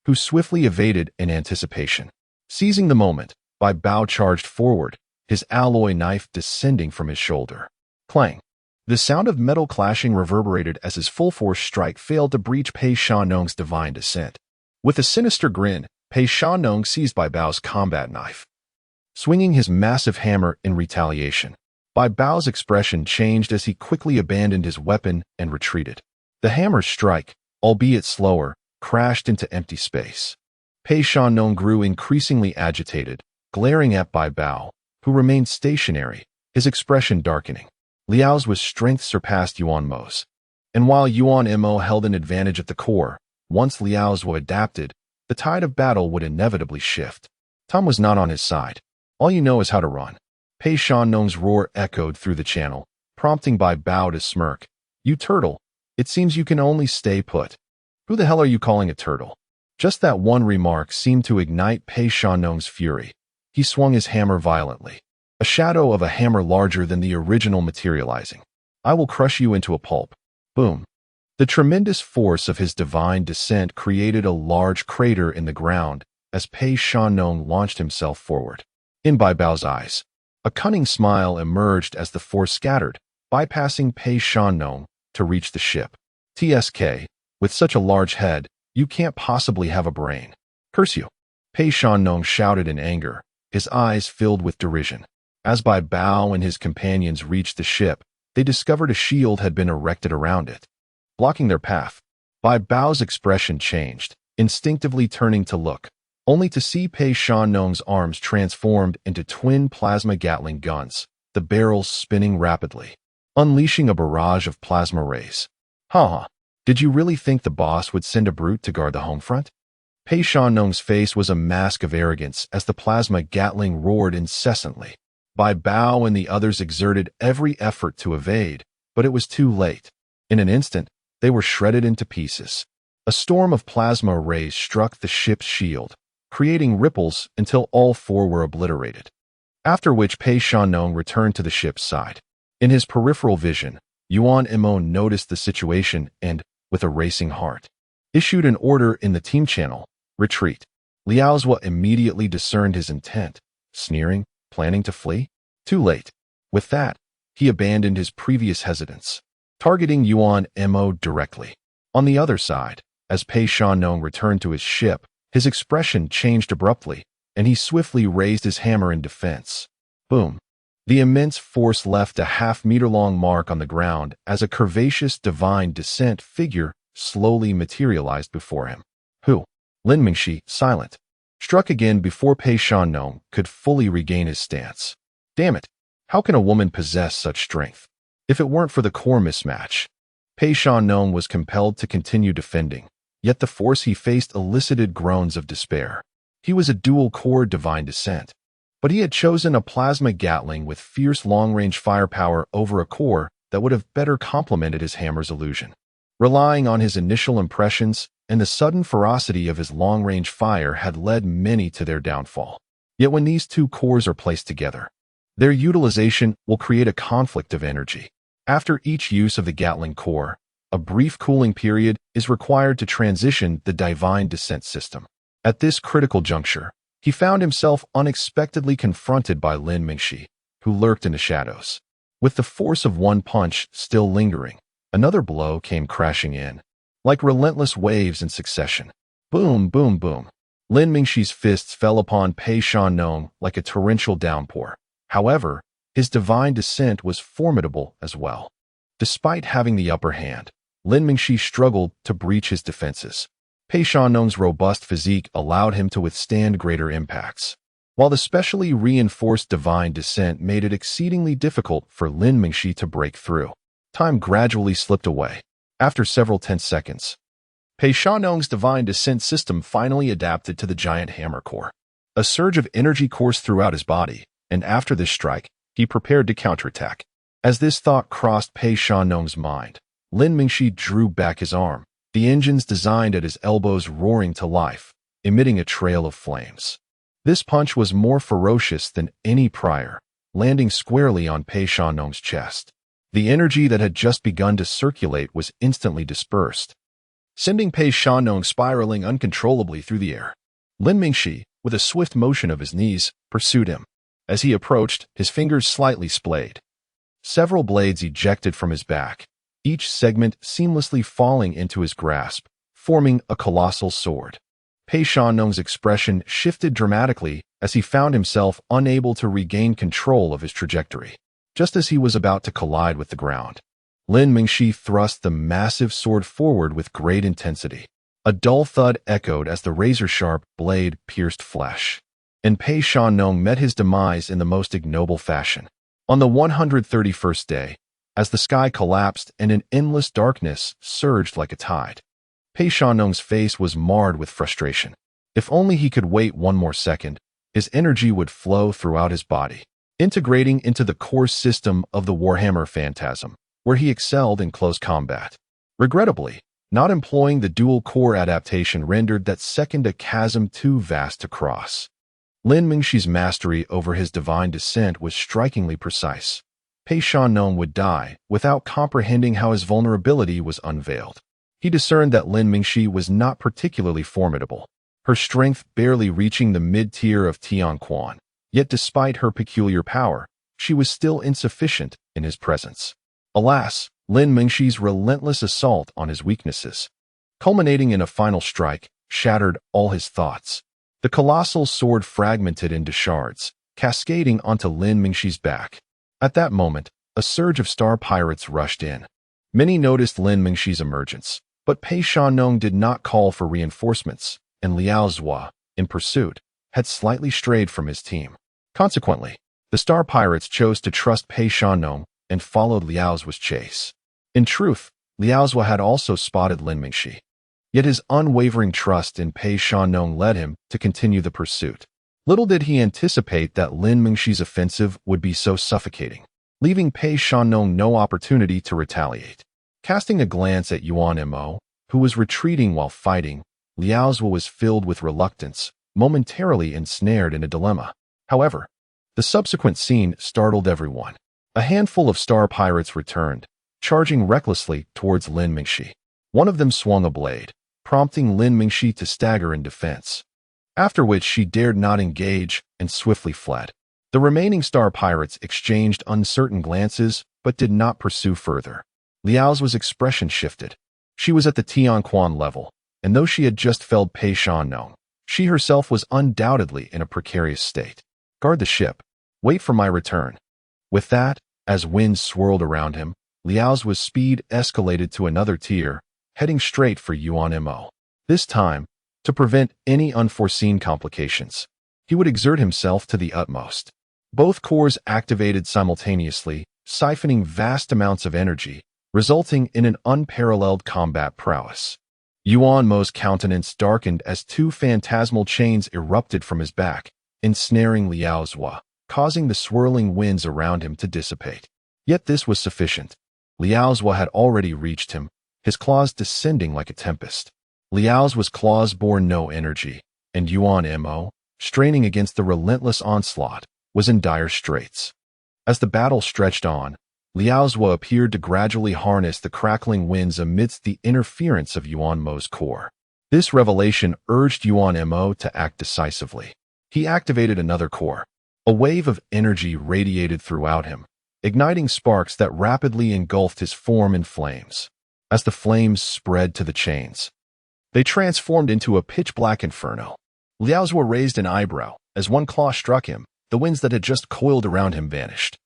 who swiftly evaded in anticipation. Seizing the moment, Bai Bao charged forward, his alloy knife descending from his shoulder. Clang! The sound of metal clashing reverberated as his full-force strike failed to breach Pei Shannon's divine descent. With a sinister grin, Pei Shannon seized Bai Bao's combat knife, swinging his massive hammer in retaliation. Bai Bao's expression changed as he quickly abandoned his weapon and retreated. The hammer's strike, albeit slower, crashed into empty space. Pei Shannon grew increasingly agitated, glaring at Bai Bao, who remained stationary, his expression darkening. Liao's with strength surpassed Yuan Mo's, and while Yuan Mo held an advantage at the core, once Liao's adapted, the tide of battle would inevitably shift. Tom was not on his side. All you know is how to run. Pei Shannon's roar echoed through the channel, prompting Bai Bao to smirk. You turtle, it seems you can only stay put. Who the hell are you calling a turtle? Just that one remark seemed to ignite Pei Shannon's fury. He swung his hammer violently, a shadow of a hammer larger than the original materializing. I will crush you into a pulp. Boom. The tremendous force of his divine descent created a large crater in the ground as Pei Shannon launched himself forward. In Bai Bao's eyes, a cunning smile emerged as the force scattered, bypassing Pei Shannon to reach the ship. TSK, with such a large head, you can't possibly have a brain. Curse you! Pei Shannon shouted in anger, his eyes filled with derision. As Bai Bao and his companions reached the ship, they discovered a shield had been erected around it, blocking their path. Bai Bao's expression changed, instinctively turning to look, only to see Pei Shannon's arms transformed into twin plasma Gatling guns, the the barrels spinning rapidly, unleashing a barrage of plasma rays. Haha, did you really think the boss would send a brute to guard the home front? Pei Shanong's face was a mask of arrogance as the plasma gatling roared incessantly. Bai Bao and the others exerted every effort to evade, but it was too late. In an instant, they were shredded into pieces. A storm of plasma rays struck the ship's shield, creating ripples until all four were obliterated. After which Pei Shanong returned to the ship's side. In his peripheral vision, Yuan Imon noticed the situation and, with a racing heart, issued an order in the team channel, retreat. Liao Zhua immediately discerned his intent, sneering, planning to flee? Too late. With that, he abandoned his previous hesitance, targeting Yuan Mo directly. On the other side, as Pei Shanong returned to his ship, his expression changed abruptly, and he swiftly raised his hammer in defense. Boom. The immense force left a half-meter-long mark on the ground as a curvaceous divine descent figure slowly materialized before him. Who? Lin Mingxi, silent, struck again before Pei Shanong could fully regain his stance. Damn it! How can a woman possess such strength? If it weren't for the core mismatch, Pei Shanong was compelled to continue defending, yet the force he faced elicited groans of despair. He was a dual-core divine descent, but he had chosen a plasma gatling with fierce long-range firepower over a core that would have better complemented his hammer's illusion. Relying on his initial impressions and the sudden ferocity of his long-range fire had led many to their downfall. Yet when these two cores are placed together, their utilization will create a conflict of energy. After each use of the Gatling core, a brief cooling period is required to transition the divine descent system. At this critical juncture, he found himself unexpectedly confronted by Lin Mingxi, who lurked in the shadows. With the force of one punch still lingering, another blow came crashing in, like relentless waves in succession. Boom, boom, boom. Lin Mingxi's fists fell upon Pei Shanong like a torrential downpour. However, his divine descent was formidable as well. Despite having the upper hand, Lin Mingxi struggled to breach his defenses. Pei Shanong's robust physique allowed him to withstand greater impacts, while the specially reinforced divine descent made it exceedingly difficult for Lin Mingxi to break through. Time gradually slipped away. After several tense seconds, Pei Shanong's divine descent system finally adapted to the giant hammer core. A surge of energy coursed throughout his body, and after this strike, he prepared to counterattack. As this thought crossed Pei Shanong's mind, Lin Mingxi drew back his arm, the engines designed at his elbows roaring to life, emitting a trail of flames. This punch was more ferocious than any prior, landing squarely on Pei Shanong's chest. The energy that had just begun to circulate was instantly dispersed, sending Pei Shanong spiraling uncontrollably through the air. Lin Mingxi, with a swift motion of his knees, pursued him. As he approached, his fingers slightly splayed. Several blades ejected from his back, each segment seamlessly falling into his grasp, forming a colossal sword. Pei Shanong's expression shifted dramatically as he found himself unable to regain control of his trajectory. Just as he was about to collide with the ground, Lin Mingxi thrust the massive sword forward with great intensity. A dull thud echoed as the razor-sharp blade pierced flesh, and Pei Shanong met his demise in the most ignoble fashion. On the 131st day, as the sky collapsed and an endless darkness surged like a tide, Pei Shanong's face was marred with frustration. If only he could wait one more second, his energy would flow throughout his body, integrating into the core system of the Warhammer Phantasm, where he excelled in close combat. Regrettably, not employing the dual-core adaptation rendered that second a chasm too vast to cross. Lin Mingxi's mastery over his divine descent was strikingly precise. Pei Shanong would die without comprehending how his vulnerability was unveiled. He discerned that Lin Mingxi was not particularly formidable, her strength barely reaching the mid-tier of Tianquan. Yet despite her peculiar power, she was still insufficient in his presence. Alas, Lin Mingxi's relentless assault on his weaknesses, culminating in a final strike, shattered all his thoughts. The colossal sword fragmented into shards, cascading onto Lin Mingxi's back. At that moment, a surge of star pirates rushed in. Many noticed Lin Mingxi's emergence, but Pei Shanong did not call for reinforcements, and Liao Zhua, in pursuit, had slightly strayed from his team. Consequently, The star pirates chose to trust Pei Shanong and followed Liao's chase. In truth, Liaozhua had also spotted Lin Mingxi. Yet his unwavering trust in Pei Shanong led him to continue the pursuit. Little did he anticipate that Lin Mingxi's offensive would be so suffocating, leaving Pei Shanong no opportunity to retaliate. Casting a glance at Yuan Mo, who was retreating while fighting, Liaozhua was filled with reluctance, momentarily ensnared in a dilemma. However, the subsequent scene startled everyone. A handful of star pirates returned, charging recklessly towards Lin Mingxi. One of them swung a blade, prompting Lin Mingxi to stagger in defense, after which she dared not engage and swiftly fled. The remaining star pirates exchanged uncertain glances but did not pursue further. Liao's expression shifted. She was at the Tianquan level, and though she had just felled Pei Shanong, she herself was undoubtedly in a precarious state. Guard the ship. Wait for my return. With that, as winds swirled around him, Liao's speed escalated to another tier, heading straight for Yuan Mo. This time, to prevent any unforeseen complications, he would exert himself to the utmost. Both cores activated simultaneously, siphoning vast amounts of energy, resulting in an unparalleled combat prowess. Yuan Mo's countenance darkened as two phantasmal chains erupted from his back, ensnaring Liaozhua, causing the swirling winds around him to dissipate. Yet this was sufficient. Liaozhua had already reached him, his claws descending like a tempest. Liaozhua's claws bore no energy, and Yuan Mo, straining against the relentless onslaught, was in dire straits. As the battle stretched on, Liaozhua appeared to gradually harness the crackling winds amidst the interference of Yuan Mo's core. This revelation urged Yuan Mo to act decisively. He activated another core. A wave of energy radiated throughout him, igniting sparks that rapidly engulfed his form in flames. As the flames spread to the chains, they transformed into a pitch-black inferno. Liaozhua raised an eyebrow. As one claw struck him, the winds that had just coiled around him vanished.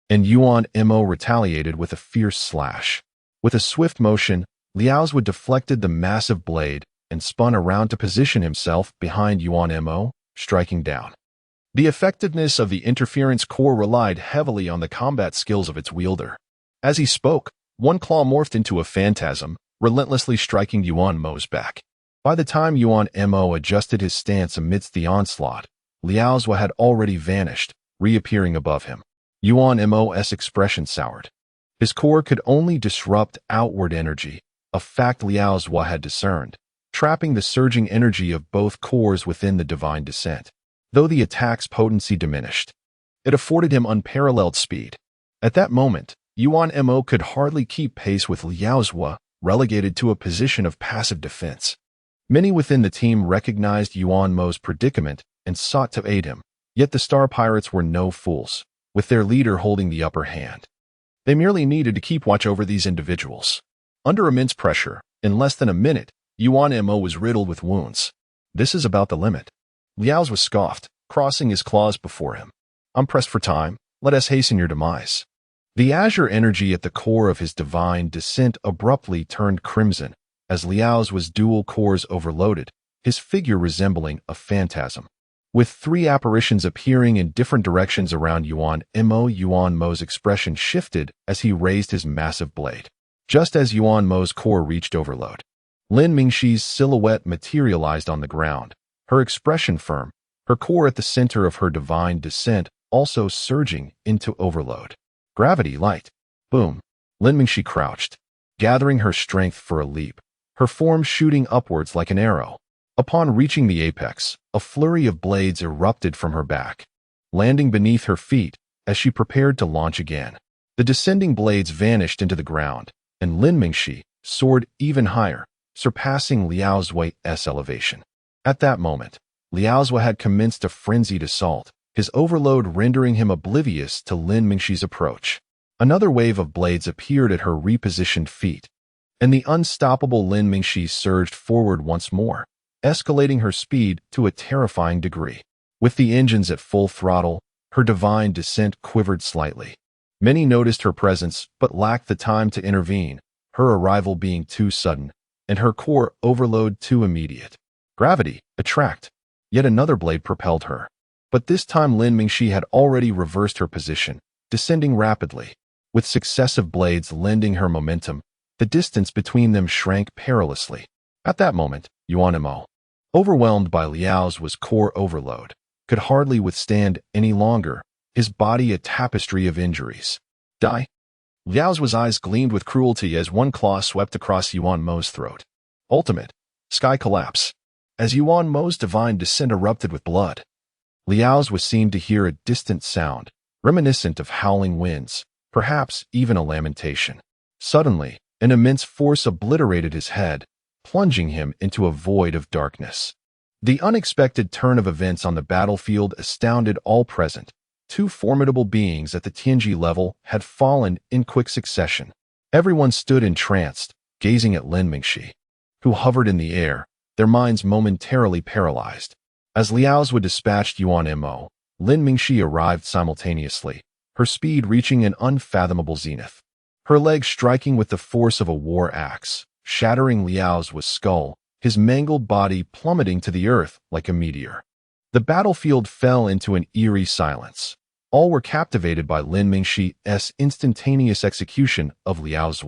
And Yuan Mo retaliated with a fierce slash. With a swift motion, Liaozhua deflected the massive blade and spun around to position himself behind Yuan Mo, striking down. The effectiveness of the interference core relied heavily on the combat skills of its wielder. As he spoke, one claw morphed into a phantasm, relentlessly striking Yuan Mo's back. By the time Yuan Mo adjusted his stance amidst the onslaught, Liaozhua had already vanished, reappearing above him. Yuan Mo's expression soured. His core could only disrupt outward energy, a fact Liaozhua had discerned, trapping the surging energy of both cores within the divine descent. Though the attack's potency diminished, it afforded him unparalleled speed. At that moment, Yuan Mo could hardly keep pace with Liaozhua, relegated to a position of passive defense. Many within the team recognized Yuan Mo's predicament and sought to aid him, yet the star pirates were no fools, with their leader holding the upper hand. They merely needed to keep watch over these individuals. Under immense pressure, in less than a minute, Yuan Mo was riddled with wounds. This is about the limit. Liaozhua scoffed, crossing his claws before him. I'm pressed for time. Let us hasten your demise. The azure energy at the core of his divine descent abruptly turned crimson as Liaozhua's dual cores overloaded, his figure resembling a phantasm. With three apparitions appearing in different directions around Yuan Mo's expression shifted as he raised his massive blade. Just as Yuan Mo's core reached overload, Lin Mingxi's silhouette materialized on the ground, her expression firm, her core at the center of her divine descent also surging into overload. Gravity light. Boom. Lin Mingxi crouched, gathering her strength for a leap, her form shooting upwards like an arrow. Upon reaching the apex, a flurry of blades erupted from her back, landing beneath her feet as she prepared to launch again. The descending blades vanished into the ground, and Lin Mingxi soared even higher, surpassing Liaozhua's elevation. At that moment, Liaozhua had commenced a frenzied assault, his overload rendering him oblivious to Lin Mingxi's approach. Another wave of blades appeared at her repositioned feet, and the unstoppable Lin Mingxi surged forward once more, escalating her speed to a terrifying degree. With the engines at full throttle, her divine descent quivered slightly. Many noticed her presence but lacked the time to intervene, her arrival being too sudden, and her core overload too immediate. Gravity, attract. Yet another blade propelled her. But this time Lin Mingxi had already reversed her position, descending rapidly. With successive blades lending her momentum, the distance between them shrank perilously. At that moment, Yuan Mo, overwhelmed by Liao's core overload, could hardly withstand any longer, his body a tapestry of injuries. Die? Liao's eyes gleamed with cruelty as one claw swept across Yuan Mo's throat. Ultimate. Sky collapse. As Yuan Mo's divine descent erupted with blood, Liao's seemed to hear a distant sound, reminiscent of howling winds, perhaps even a lamentation. Suddenly, an immense force obliterated his head, plunging him into a void of darkness. The unexpected turn of events on the battlefield astounded all present. Two formidable beings at the Tianji level had fallen in quick succession. Everyone stood entranced, gazing at Lin Mingxi, who hovered in the air, their minds momentarily paralyzed. As Liao's dispatched Yuan Mo, Lin Mingxi arrived simultaneously, her speed reaching an unfathomable zenith. Her legs striking with the force of a war axe, shattering Liao's skull, his mangled body plummeting to the earth like a meteor. The battlefield fell into an eerie silence. All were captivated by Lin Mingxi's instantaneous execution of Liao's.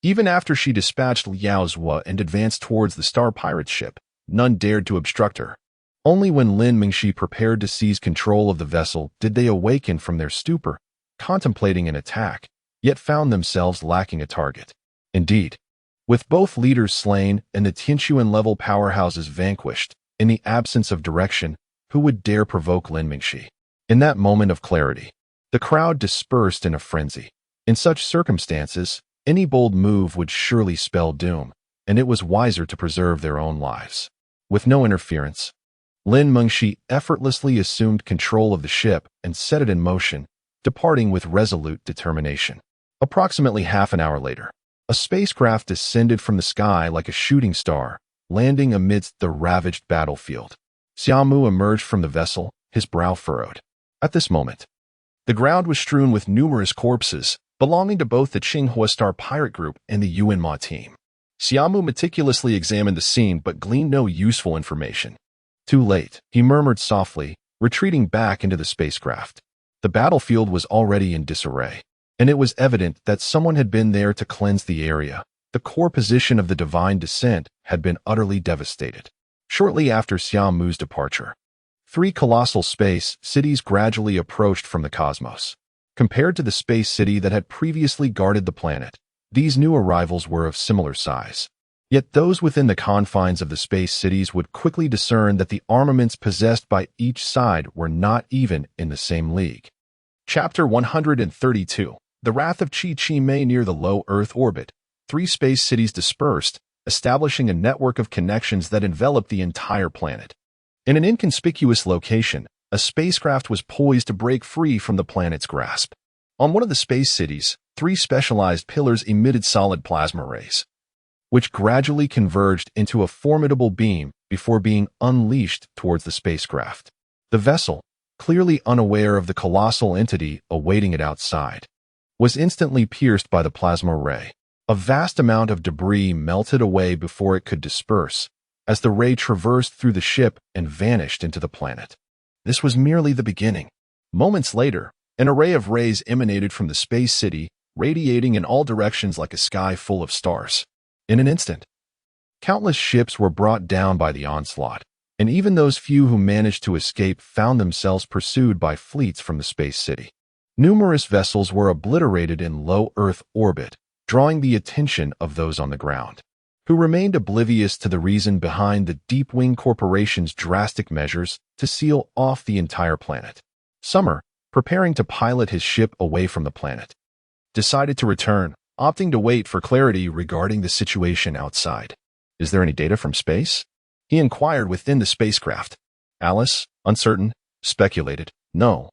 Even after she dispatched Liao's and advanced towards the star pirate ship, none dared to obstruct her. Only when Lin Mingxi prepared to seize control of the vessel did they awaken from their stupor, contemplating an attack, yet found themselves lacking a target. Indeed, with both leaders slain and the Tianquan-level powerhouses vanquished, in the absence of direction, who would dare provoke Lin Mingxi? In that moment of clarity, the crowd dispersed in a frenzy. In such circumstances, any bold move would surely spell doom, and it was wiser to preserve their own lives. With no interference, Lin Mingxi effortlessly assumed control of the ship and set it in motion, departing with resolute determination. Approximately half an hour later, a spacecraft descended from the sky like a shooting star, landing amidst the ravaged battlefield. Xia Mu emerged from the vessel, his brow furrowed. At this moment, the ground was strewn with numerous corpses, belonging to both the Qinghua Star Pirate Group and the Yuanma team. Xia Mu meticulously examined the scene but gleaned no useful information. Too late, he murmured softly, retreating back into the spacecraft. The battlefield was already in disarray, and it was evident that someone had been there to cleanse the area. The core position of the divine descent had been utterly devastated. Shortly after Xia Mu's departure, 3 colossal space cities gradually approached from the cosmos. Compared to the space city that had previously guarded the planet, these new arrivals were of similar size. Yet those within the confines of the space cities would quickly discern that the armaments possessed by each side were not even in the same league. Chapter 132. The Wrath of Chi Mei. Near the low Earth orbit, 3 space cities dispersed, establishing a network of connections that enveloped the entire planet. In an inconspicuous location, a spacecraft was poised to break free from the planet's grasp. On one of the space cities, 3 specialized pillars emitted solid plasma rays, which gradually converged into a formidable beam before being unleashed towards the spacecraft. The vessel, clearly unaware of the colossal entity awaiting it outside, was instantly pierced by the plasma ray. A vast amount of debris melted away before it could disperse, as the ray traversed through the ship and vanished into the planet. This was merely the beginning. Moments later, an array of rays emanated from the space city, radiating in all directions like a sky full of stars. In an instant, countless ships were brought down by the onslaught, and even those few who managed to escape found themselves pursued by fleets from the space city. Numerous vessels were obliterated in low Earth orbit, drawing the attention of those on the ground, who remained oblivious to the reason behind the Deep Wing Corporation's drastic measures to seal off the entire planet. Summer, preparing to pilot his ship away from the planet, decided to return, opting to wait for clarity regarding the situation outside. Is there any data from space? He inquired within the spacecraft. Alice, uncertain, speculated, no.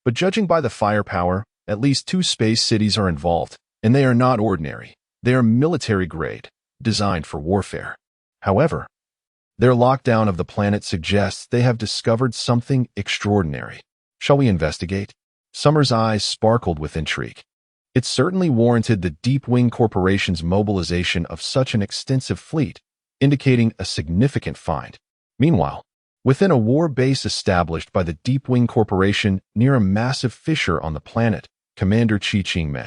But judging by the firepower, at least 2 space cities are involved, and they are not ordinary. They are military grade, designed for warfare. However, their lockdown of the planet suggests they have discovered something extraordinary. Shall we investigate? Summer's eyes sparkled with intrigue. It certainly warranted the Deep Wing Corporation's mobilization of such an extensive fleet, indicating a significant find. Meanwhile, within a war base established by the Deepwing Corporation near a massive fissure on the planet, Commander Xia Mu,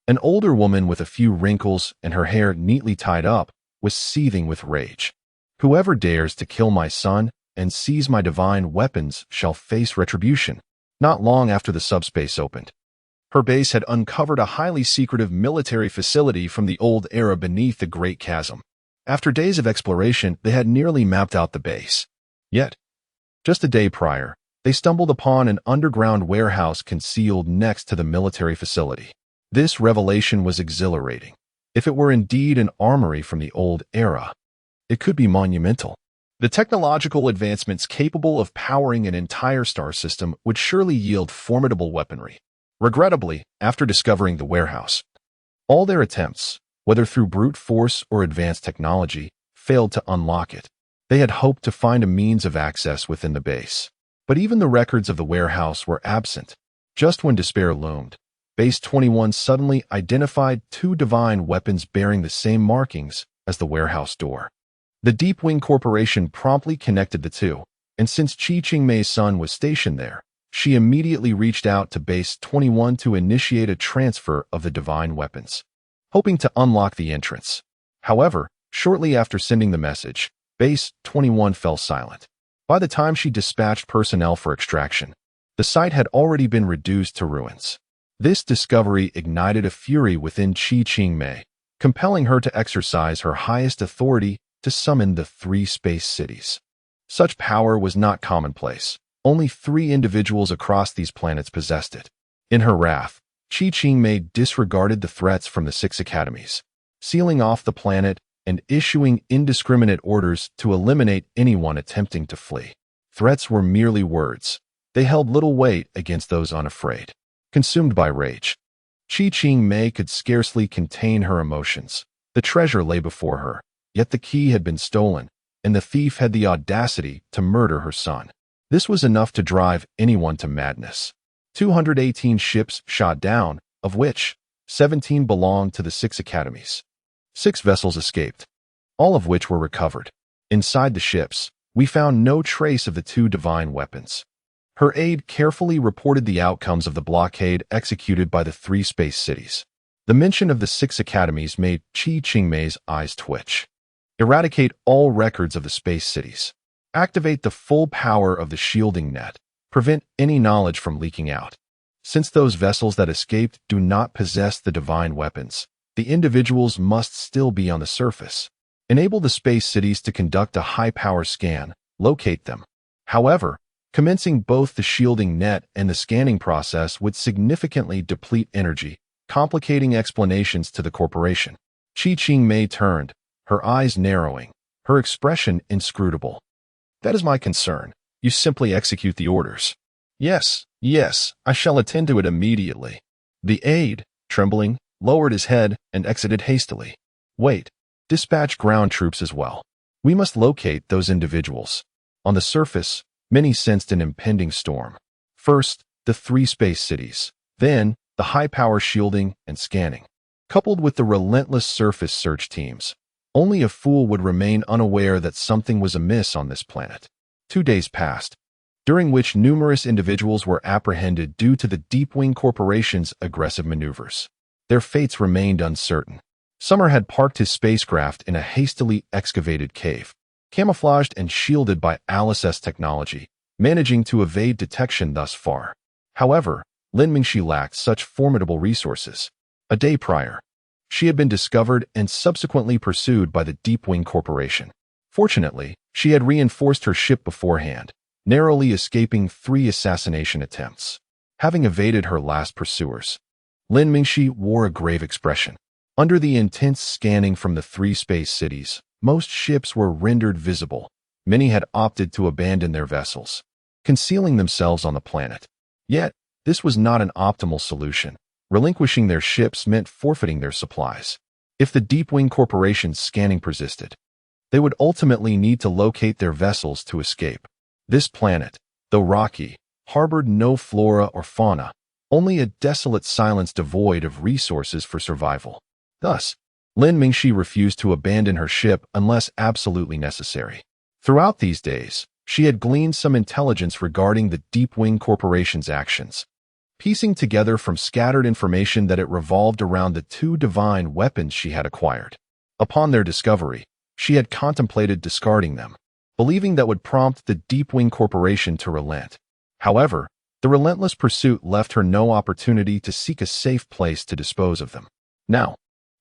an older woman with a few wrinkles and her hair neatly tied up, was seething with rage. "Whoever dares to kill my son and seize my divine weapons shall face retribution." Not long after the subspace opened, her base had uncovered a highly secretive military facility from the old era beneath the Great Chasm. After days of exploration, they had nearly mapped out the base. Yet, just a day prior, they stumbled upon an underground warehouse concealed next to the military facility. This revelation was exhilarating. If it were indeed an armory from the old era, it could be monumental. The technological advancements capable of powering an entire star system would surely yield formidable weaponry. Regrettably, after discovering the warehouse, all their attempts, whether through brute force or advanced technology, failed to unlock it. They had hoped to find a means of access within the base, but even the records of the warehouse were absent. Just when despair loomed, Base 21 suddenly identified two divine weapons bearing the same markings as the warehouse door. The Deepwing Corporation promptly connected the two, and since Xia Mu's son was stationed there, she immediately reached out to Base 21 to initiate a transfer of the divine weapons, hoping to unlock the entrance. However, shortly after sending the message, Base 21 fell silent. By the time she dispatched personnel for extraction, the site had already been reduced to ruins. This discovery ignited a fury within Xia Mu, compelling her to exercise her highest authority to summon the three space cities. Such power was not commonplace. Only 3 individuals across these planets possessed it. In her wrath, Xia Mu disregarded the threats from the 6 academies, sealing off the planet and issuing indiscriminate orders to eliminate anyone attempting to flee. Threats were merely words. They held little weight against those unafraid. Consumed by rage, Xia Mu could scarcely contain her emotions. The treasure lay before her, yet the key had been stolen, and the thief had the audacity to murder her son. This was enough to drive anyone to madness. 218 ships shot down, of which 17 belonged to the 6 academies. 6 vessels escaped, all of which were recovered. Inside the ships, we found no trace of the 2 divine weapons. Her aide carefully reported the outcomes of the blockade executed by the 3 space cities. The mention of the 6 academies made Xia Mu's eyes twitch. Eradicate all records of the space cities. Activate the full power of the shielding net. Prevent any knowledge from leaking out. Since those vessels that escaped do not possess the divine weapons, the individuals must still be on the surface. Enable the space cities to conduct a high-power scan. Locate them. However, commencing both the shielding net and the scanning process would significantly deplete energy, complicating explanations to the corporation. Xia Mu turned, her eyes narrowing, her expression inscrutable. "That is my concern. You simply execute the orders." Yes, I shall attend to it immediately." The aide, trembling, lowered his head and exited hastily. "Wait, dispatch ground troops as well. We must locate those individuals." On the surface, many sensed an impending storm. First, the 3 space cities, then the high-power shielding and scanning, coupled with the relentless surface search teams. Only a fool would remain unaware that something was amiss on this planet. 2 days passed, during which numerous individuals were apprehended due to the Deepwing Corporation's aggressive maneuvers. Their fates remained uncertain. Summer had parked his spacecraft in a hastily excavated cave, camouflaged and shielded by Alice's technology, managing to evade detection thus far. However, Lin Mingxi lacked such formidable resources. A day prior, she had been discovered and subsequently pursued by the Deepwing Corporation. Fortunately, she had reinforced her ship beforehand, narrowly escaping 3 assassination attempts. Having evaded her last pursuers, Lin Mingxi wore a grave expression. Under the intense scanning from the 3 space cities, most ships were rendered visible. Many had opted to abandon their vessels, concealing themselves on the planet. Yet, this was not an optimal solution. Relinquishing their ships meant forfeiting their supplies. If the Deepwing Corporation's scanning persisted, they would ultimately need to locate their vessels to escape. This planet, though rocky, harbored no flora or fauna, only a desolate silence devoid of resources for survival. Thus, Lin Mingxi refused to abandon her ship unless absolutely necessary. Throughout these days, she had gleaned some intelligence regarding the Deep Wing Corporation's actions, piecing together from scattered information that it revolved around the two divine weapons she had acquired. Upon their discovery, she had contemplated discarding them, believing that would prompt the Deep Wing Corporation to relent. However, the relentless pursuit left her no opportunity to seek a safe place to dispose of them. Now,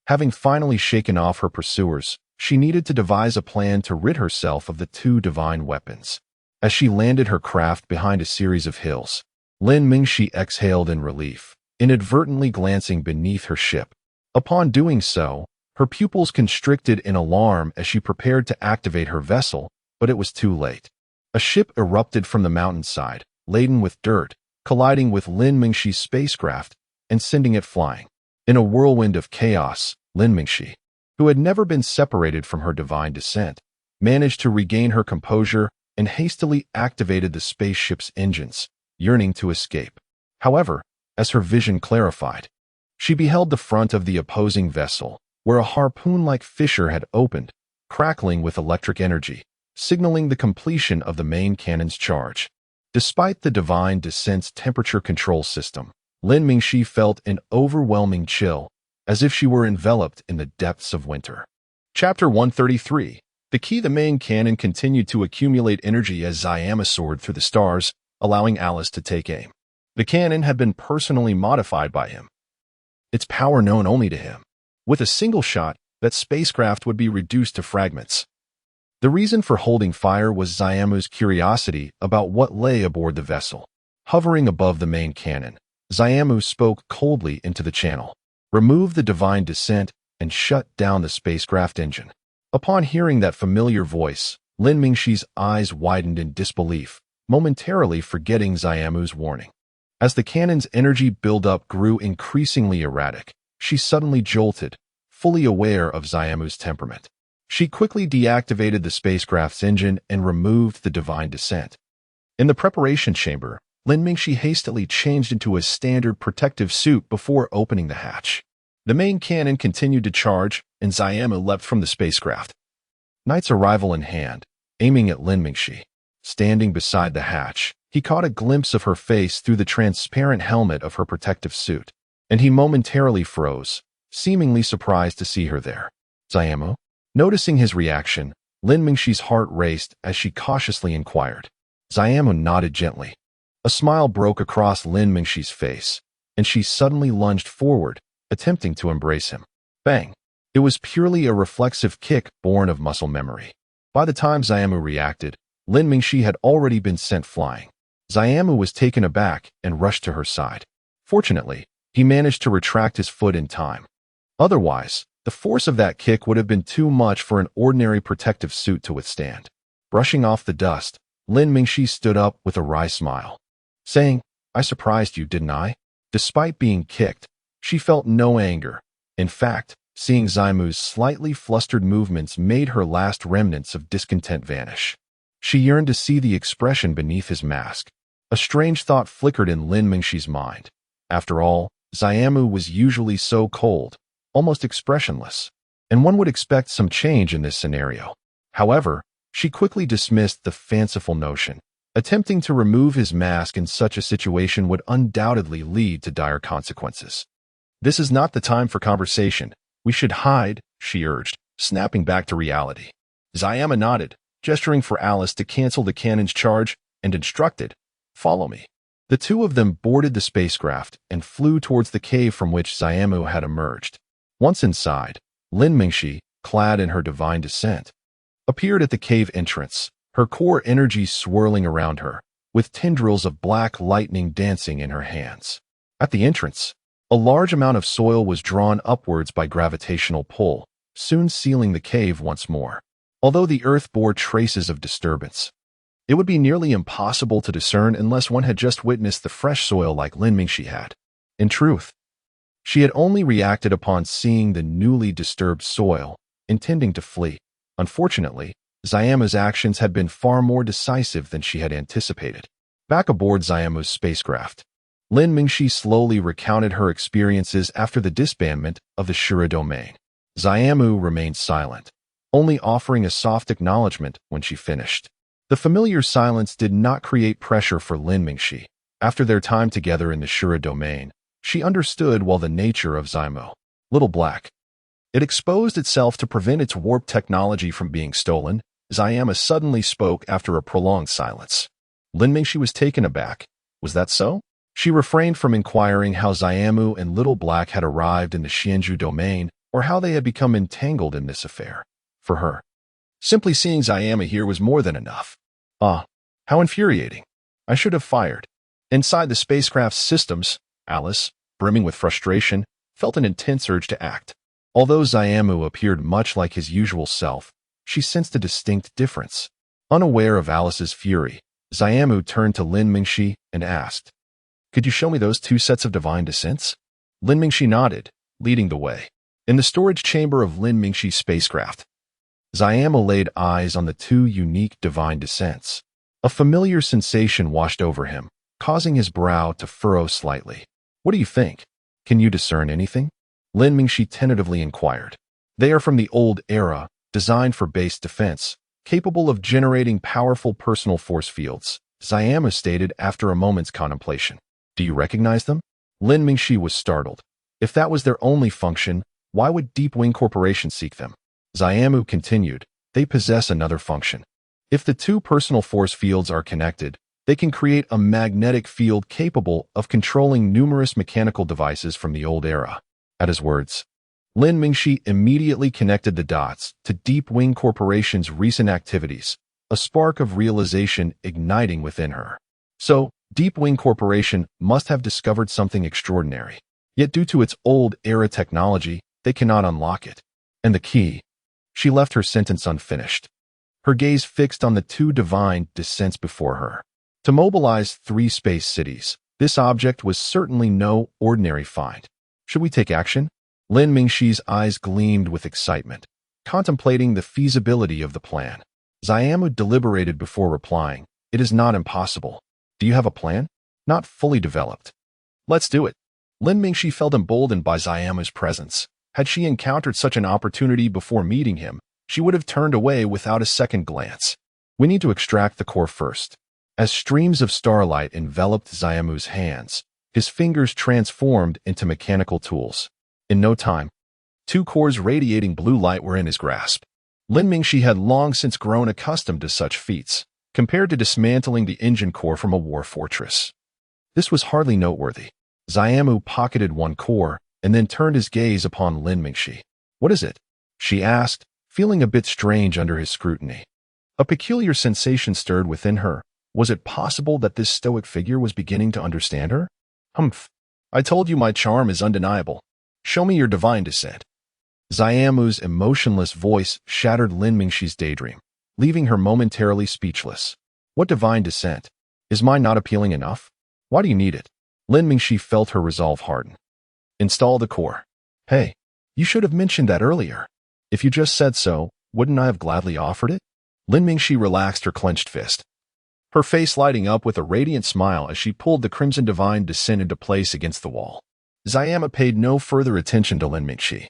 having finally shaken off her pursuers, she needed to devise a plan to rid herself of the two divine weapons. As she landed her craft behind a series of hills, Lin Mingxi exhaled in relief, inadvertently glancing beneath her ship. Upon doing so, her pupils constricted in alarm as she prepared to activate her vessel, but it was too late. A ship erupted from the mountainside, laden with dirt, colliding with Lin Mingxi's spacecraft and sending it flying. In a whirlwind of chaos, Lin Mingxi, who had never been separated from her divine descent, managed to regain her composure and hastily activated the spaceship's engines, yearning to escape. However, as her vision clarified, she beheld the front of the opposing vessel, where a harpoon-like fissure had opened, crackling with electric energy, signaling the completion of the main cannon's charge. Despite the divine descent's temperature control system, Lin Mingxi felt an overwhelming chill, as if she were enveloped in the depths of winter. Chapter 133. The main cannon continued to accumulate energy as Xia Mu soared through the stars, allowing Alice to take aim. The cannon had been personally modified by him, its power known only to him. With a single shot, that spacecraft would be reduced to fragments. The reason for holding fire was Xia Mu's curiosity about what lay aboard the vessel. Hovering above the main cannon, Xia Mu spoke coldly into the channel. Remove the divine descent and shut down the spacecraft engine. Upon hearing that familiar voice, Lin Mingxi's eyes widened in disbelief, momentarily forgetting Xia Mu's warning. As the cannon's energy buildup grew increasingly erratic, she suddenly jolted, fully aware of Xia Mu's temperament. She quickly deactivated the spacecraft's engine and removed the divine descent. In the preparation chamber, Lin Mingxi hastily changed into a standard protective suit before opening the hatch. The main cannon continued to charge, and Xia Mu leapt from the spacecraft. Knight's arrival in hand, aiming at Lin Mingxi. Standing beside the hatch, he caught a glimpse of her face through the transparent helmet of her protective suit, and he momentarily froze, seemingly surprised to see her there. Xia Mu? Noticing his reaction, Lin Mingxi's heart raced as she cautiously inquired. Xia Mu nodded gently. A smile broke across Lin Mingxi's face, and she suddenly lunged forward, attempting to embrace him. Bang! It was purely a reflexive kick born of muscle memory. By the time Xia Mu reacted, Lin Mingxi had already been sent flying. Xia Mu was taken aback and rushed to her side. Fortunately, he managed to retract his foot in time. Otherwise, the force of that kick would have been too much for an ordinary protective suit to withstand. Brushing off the dust, Lin Mingxi stood up with a wry smile, saying, "I surprised you, didn't I?" Despite being kicked, she felt no anger. In fact, seeing Xia Mu's slightly flustered movements made her last remnants of discontent vanish. She yearned to see the expression beneath his mask. A strange thought flickered in Lin Mingxi's mind. After all, Xia Mu was usually so cold, almost expressionless, and one would expect some change in this scenario. However, she quickly dismissed the fanciful notion. Attempting to remove his mask in such a situation would undoubtedly lead to dire consequences. "This is not the time for conversation. We should hide," she urged, snapping back to reality. Xia Mu nodded, gesturing for Alice to cancel the cannon's charge, and instructed, "Follow me." The two of them boarded the spacecraft and flew towards the cave from which Xia Mu had emerged. Once inside, Lin Mingxi, clad in her divine descent, appeared at the cave entrance, her core energy swirling around her, with tendrils of black lightning dancing in her hands. At the entrance, a large amount of soil was drawn upwards by gravitational pull, soon sealing the cave once more. Although the earth bore traces of disturbance, it would be nearly impossible to discern unless one had just witnessed the fresh soil like Lin Mingxi had. In truth, she had only reacted upon seeing the newly disturbed soil, intending to flee. Unfortunately, Xia Mu's actions had been far more decisive than she had anticipated. Back aboard Xia Mu's spacecraft, Lin Mingxi slowly recounted her experiences after the disbandment of the Shura domain. Xia Mu remained silent, only offering a soft acknowledgement when she finished. The familiar silence did not create pressure for Lin Mingxi. After their time together in the Shura domain, she understood well the nature of Xia Mu. Little Black. It exposed itself to prevent its warp technology from being stolen. Xia Mu suddenly spoke after a prolonged silence. Lin Mingxi was taken aback. Was that so? She refrained from inquiring how Xia Mu and Little Black had arrived in the Xianzhu domain or how they had become entangled in this affair. For her, simply seeing Xia Mu here was more than enough. Ah, how infuriating. I should have fired. Inside the spacecraft's systems, Alice, brimming with frustration, felt an intense urge to act. Although Xia Mu appeared much like his usual self, she sensed a distinct difference. Unaware of Alice's fury, Xia Mu turned to Lin Mingxi and asked, "Could you show me those 2 sets of divine descents?" Lin Mingxi nodded, leading the way. In the storage chamber of Lin Mingxi's spacecraft, Xia Mu laid eyes on the 2 unique divine descents. A familiar sensation washed over him, causing his brow to furrow slightly. "What do you think? Can you discern anything?" Lin Mingxi tentatively inquired. "They are from the old era, designed for base defense, capable of generating powerful personal force fields," Xia Mu stated after a moment's contemplation. "Do you recognize them?" Lin Mingxi was startled. If that was their only function, why would Deep Wing Corporation seek them? Xia Mu continued, "They possess another function. If the 2 personal force fields are connected, they can create a magnetic field capable of controlling numerous mechanical devices from the old era." At his words, Lin Mingxi immediately connected the dots to Deep Wing Corporation's recent activities, a spark of realization igniting within her. So, Deep Wing Corporation must have discovered something extraordinary. Yet due to its old-era technology, they cannot unlock it. And the key? She left her sentence unfinished. Her gaze fixed on the 2 divine descents before her. To mobilize 3 space cities, this object was certainly no ordinary find. Should we take action? Lin Mingxi's eyes gleamed with excitement, contemplating the feasibility of the plan. Xia Mu deliberated before replying, "It is not impossible. Do you have a plan?" "Not fully developed." "Let's do it." Lin Mingxi felt emboldened by Xia Mu's presence. Had she encountered such an opportunity before meeting him, she would have turned away without a second glance. "We need to extract the core first." As streams of starlight enveloped Xia Mu's hands, his fingers transformed into mechanical tools. In no time, 2 cores radiating blue light were in his grasp. Lin Mingxi had long since grown accustomed to such feats, compared to dismantling the engine core from a war fortress. This was hardly noteworthy. Xia Mu pocketed 1 core and then turned his gaze upon Lin Mingxi. "What is it?" she asked, feeling a bit strange under his scrutiny. A peculiar sensation stirred within her. Was it possible that this stoic figure was beginning to understand her? "Humph. I told you my charm is undeniable. Show me your divine descent." Xia Mu's emotionless voice shattered Lin Mingxi's daydream, leaving her momentarily speechless. "What divine descent? Is mine not appealing enough? Why do you need it?" Lin Mingxi felt her resolve harden. "Install the core." "Hey, you should have mentioned that earlier. If you just said so, wouldn't I have gladly offered it?" Lin Mingxi relaxed her clenched fist, her face lighting up with a radiant smile as she pulled the crimson divine descent into place against the wall. Xia Mu paid no further attention to Lin Mingxi.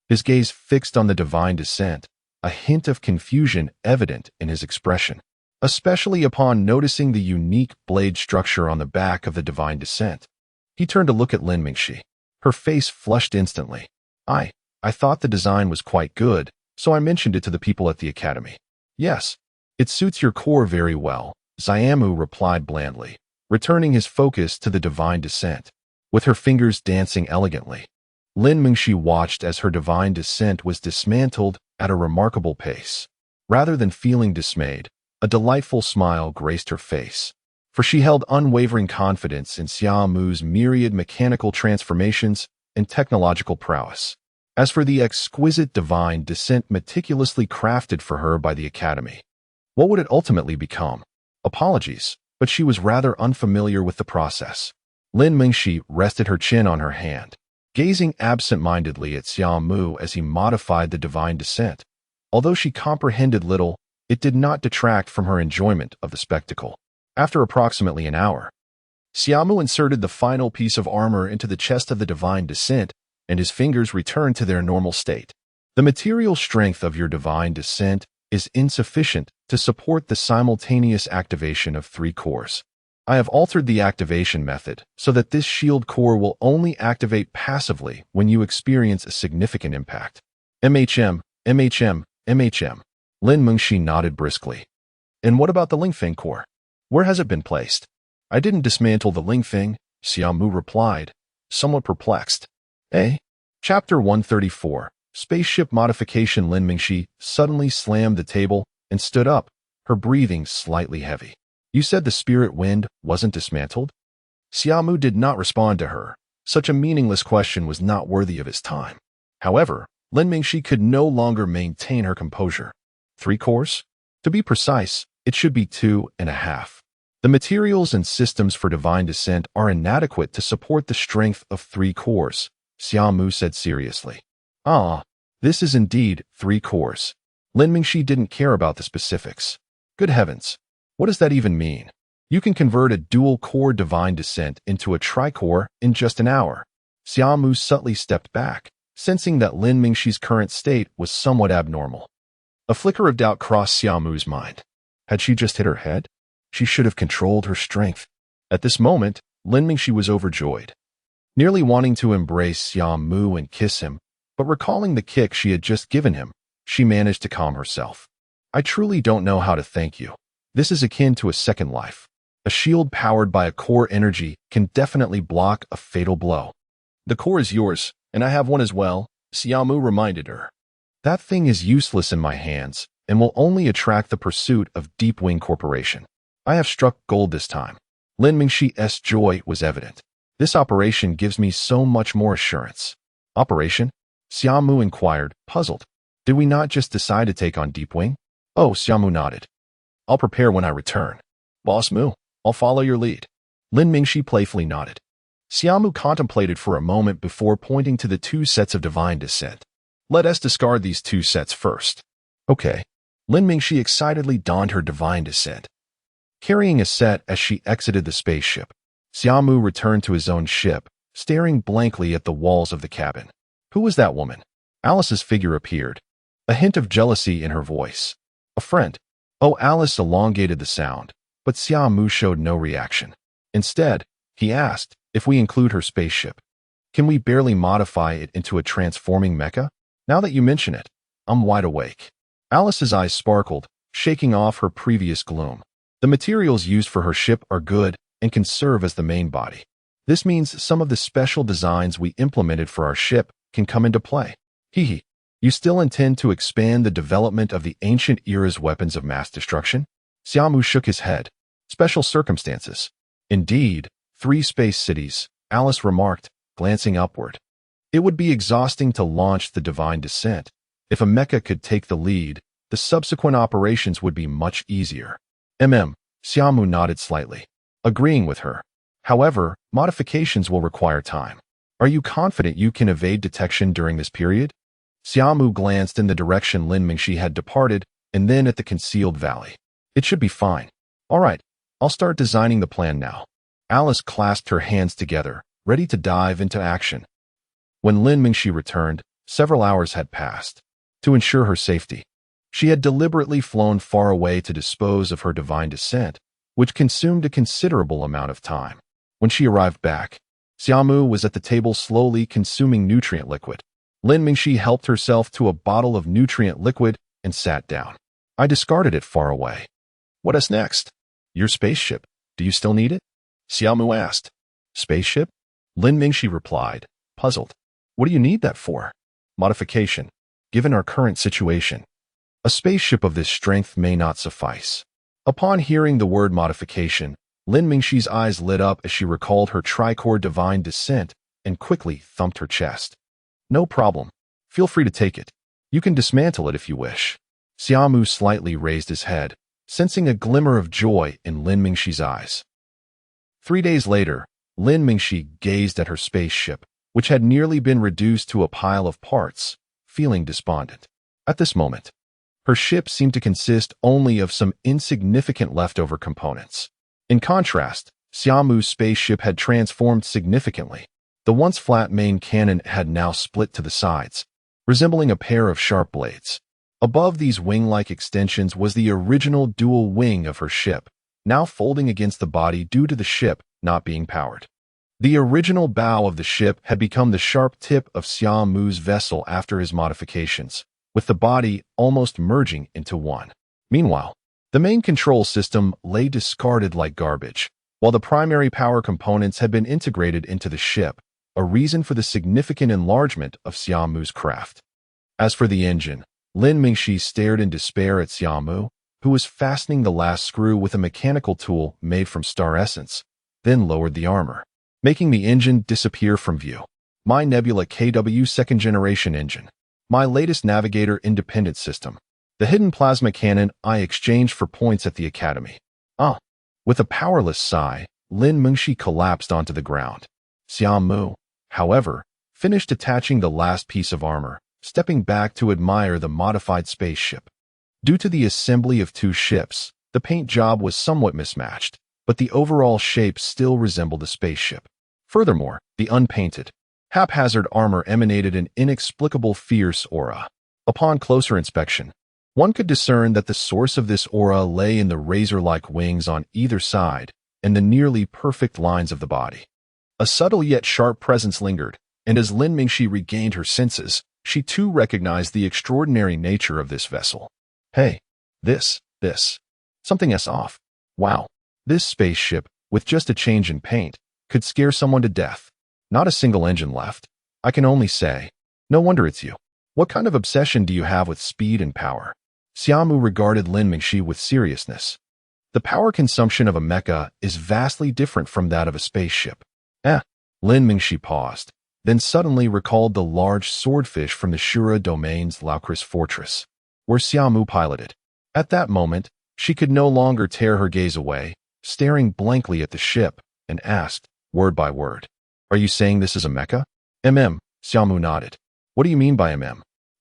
His gaze fixed on the divine descent, a hint of confusion evident in his expression, especially upon noticing the unique blade structure on the back of the divine descent. He turned to look at Lin Mingxi. Her face flushed instantly. I thought the design was quite good, so I mentioned it to the people at the academy." "Yes, it suits your core very well," Xia Mu replied blandly, returning his focus to the divine descent. With her fingers dancing elegantly, Lin Mingxi watched as her divine descent was dismantled at a remarkable pace. Rather than feeling dismayed, a delightful smile graced her face, for she held unwavering confidence in Xia Mu's myriad mechanical transformations and technological prowess. As for the exquisite divine descent meticulously crafted for her by the Academy, what would it ultimately become? Apologies, but she was rather unfamiliar with the process. Lin Mingxi rested her chin on her hand, gazing absent-mindedly at Xia Mu as he modified the divine descent. Although she comprehended little, it did not detract from her enjoyment of the spectacle. After approximately an hour, Xia Mu inserted the final piece of armor into the chest of the divine descent, and his fingers returned to their normal state. "The material strength of your divine descent is insufficient to support the simultaneous activation of 3 cores. I have altered the activation method so that this shield core will only activate passively when you experience a significant impact. MHM, MHM, MHM. Lin Mengxi nodded briskly. And what about the Lingfeng core? Where has it been placed? I didn't dismantle the Lingfeng, Xia Mu replied, somewhat perplexed. Chapter 134, Spaceship Modification. Lin Mengxi suddenly slammed the table and stood up, her breathing slightly heavy. You said the spirit wind wasn't dismantled? Xia Mu did not respond to her. Such a meaningless question was not worthy of his time. However, Lin Mengxi could no longer maintain her composure. 3 cores? To be precise, it should be 2.5. The materials and systems for divine descent are inadequate to support the strength of 3 cores, Xia Mu said seriously. This is indeed 3 cores. Lin Mengxi didn't care about the specifics. Good heavens. What does that even mean? You can convert a dual-core divine descent into a tricore in just an hour. Xia Mu subtly stepped back, sensing that Lin Mengxi's current state was somewhat abnormal. A flicker of doubt crossed Xia Mu's mind. Had she just hit her head? She should have controlled her strength. At this moment, Lin Mengxi was overjoyed, nearly wanting to embrace Xia Mu and kiss him, but recalling the kick she had just given him, she managed to calm herself. I truly don't know how to thank you. This is akin to a second life. A shield powered by a core energy can definitely block a fatal blow. The core is yours, and I have one as well, Xia Mu reminded her. That thing is useless in my hands and will only attract the pursuit of Deep Wing Corporation. I have struck gold this time. Lin Mengxi's joy was evident. This operation gives me so much more assurance. Operation? Xia Mu inquired, puzzled. Did we not just decide to take on Deep Wing? Oh, Xia Mu nodded. I'll prepare when I return. Boss Mu, I'll follow your lead. Lin Mengxi playfully nodded. Xia Mu contemplated for a moment before pointing to the 2 sets of divine descent. Let us discard these 2 sets first. Okay. Lin Mengxi excitedly donned her divine descent, carrying a set as she exited the spaceship. Xia Mu returned to his own ship, staring blankly at the walls of the cabin. Who was that woman? Alice's figure appeared, a hint of jealousy in her voice. A friend. Oh, Alice elongated the sound, but Xia Mu showed no reaction. Instead, he asked, if we include her spaceship, can we barely modify it into a transforming mecha? Now that you mention it, I'm wide awake. Alice's eyes sparkled, shaking off her previous gloom. The materials used for her ship are good and can serve as the main body. This means some of the special designs we implemented for our ship can come into play. Hee. You still intend to expand the development of the ancient era's weapons of mass destruction? Xia Mu shook his head. Special circumstances. Indeed, 3 space cities, Alice remarked, glancing upward. It would be exhausting to launch the divine descent. If a mecha could take the lead, the subsequent operations would be much easier. Xia Mu nodded slightly, agreeing with her. However, modifications will require time. Are you confident you can evade detection during this period? Xia Mu glanced in the direction Lin Mengxi had departed and then at the concealed valley. It should be fine. All right, I'll start designing the plan now. Alice clasped her hands together, ready to dive into action. When Lin Mengxi returned, several hours had passed. To ensure her safety, she had deliberately flown far away to dispose of her divine descent, which consumed a considerable amount of time. When she arrived back, Xia Mu was at the table slowly consuming nutrient liquid. Lin Mengxi helped herself to a bottle of nutrient liquid and sat down. I discarded it far away. What is next? Your spaceship. Do you still need it? Xia Mu asked. Spaceship? Lin Mengxi replied, puzzled. What do you need that for? Modification. Given our current situation, a spaceship of this strength may not suffice. Upon hearing the word modification, Lin Mengxi's eyes lit up as she recalled her tricore divine descent and quickly thumped her chest. No problem. Feel free to take it. You can dismantle it if you wish. Xia Mu slightly raised his head, sensing a glimmer of joy in Lin Mengxi's eyes. 3 days later, Lin Mengxi gazed at her spaceship, which had nearly been reduced to a pile of parts, feeling despondent. At this moment, her ship seemed to consist only of some insignificant leftover components. In contrast, Xia Mu's spaceship had transformed significantly. The once flat main cannon had now split to the sides, resembling a pair of sharp blades. Above these wing-like extensions was the original dual wing of her ship, now folding against the body due to the ship not being powered. The original bow of the ship had become the sharp tip of Xia Mu's vessel after his modifications, with the body almost merging into one. Meanwhile, the main control system lay discarded like garbage, while the primary power components had been integrated into the ship, a reason for the significant enlargement of Xia Mu's craft. As for the engine, Lin Mingxi stared in despair at Xia Mu, who was fastening the last screw with a mechanical tool made from star essence, then lowered the armor, making the engine disappear from view. My Nebula KW second-generation engine. My latest navigator independent system. The hidden plasma cannon I exchanged for points at the academy. With a powerless sigh, Lin Mingxi collapsed onto the ground. Xia Mu, however, finished attaching the last piece of armor, stepping back to admire the modified spaceship. Due to the assembly of two ships, the paint job was somewhat mismatched, but the overall shape still resembled a spaceship. Furthermore, the unpainted, haphazard armor emanated an inexplicable fierce aura. Upon closer inspection, one could discern that the source of this aura lay in the razor-like wings on either side and the nearly perfect lines of the body. A subtle yet sharp presence lingered, and as Lin Mingxi regained her senses, she too recognized the extraordinary nature of this vessel. Hey, something is off. Wow, this spaceship, with just a change in paint, could scare someone to death. Not a single engine left. I can only say, no wonder it's you. What kind of obsession do you have with speed and power? Xia Mu regarded Lin Mingxi with seriousness. The power consumption of a mecha is vastly different from that of a spaceship. Lin Mingxi paused, then suddenly recalled the large swordfish from the Shura domain's Laukris fortress, where Xia Mu piloted. At that moment, she could no longer tear her gaze away, staring blankly at the ship, and asked, word by word, "Are you saying this is a mecha?" Xia Mu nodded. What do you mean by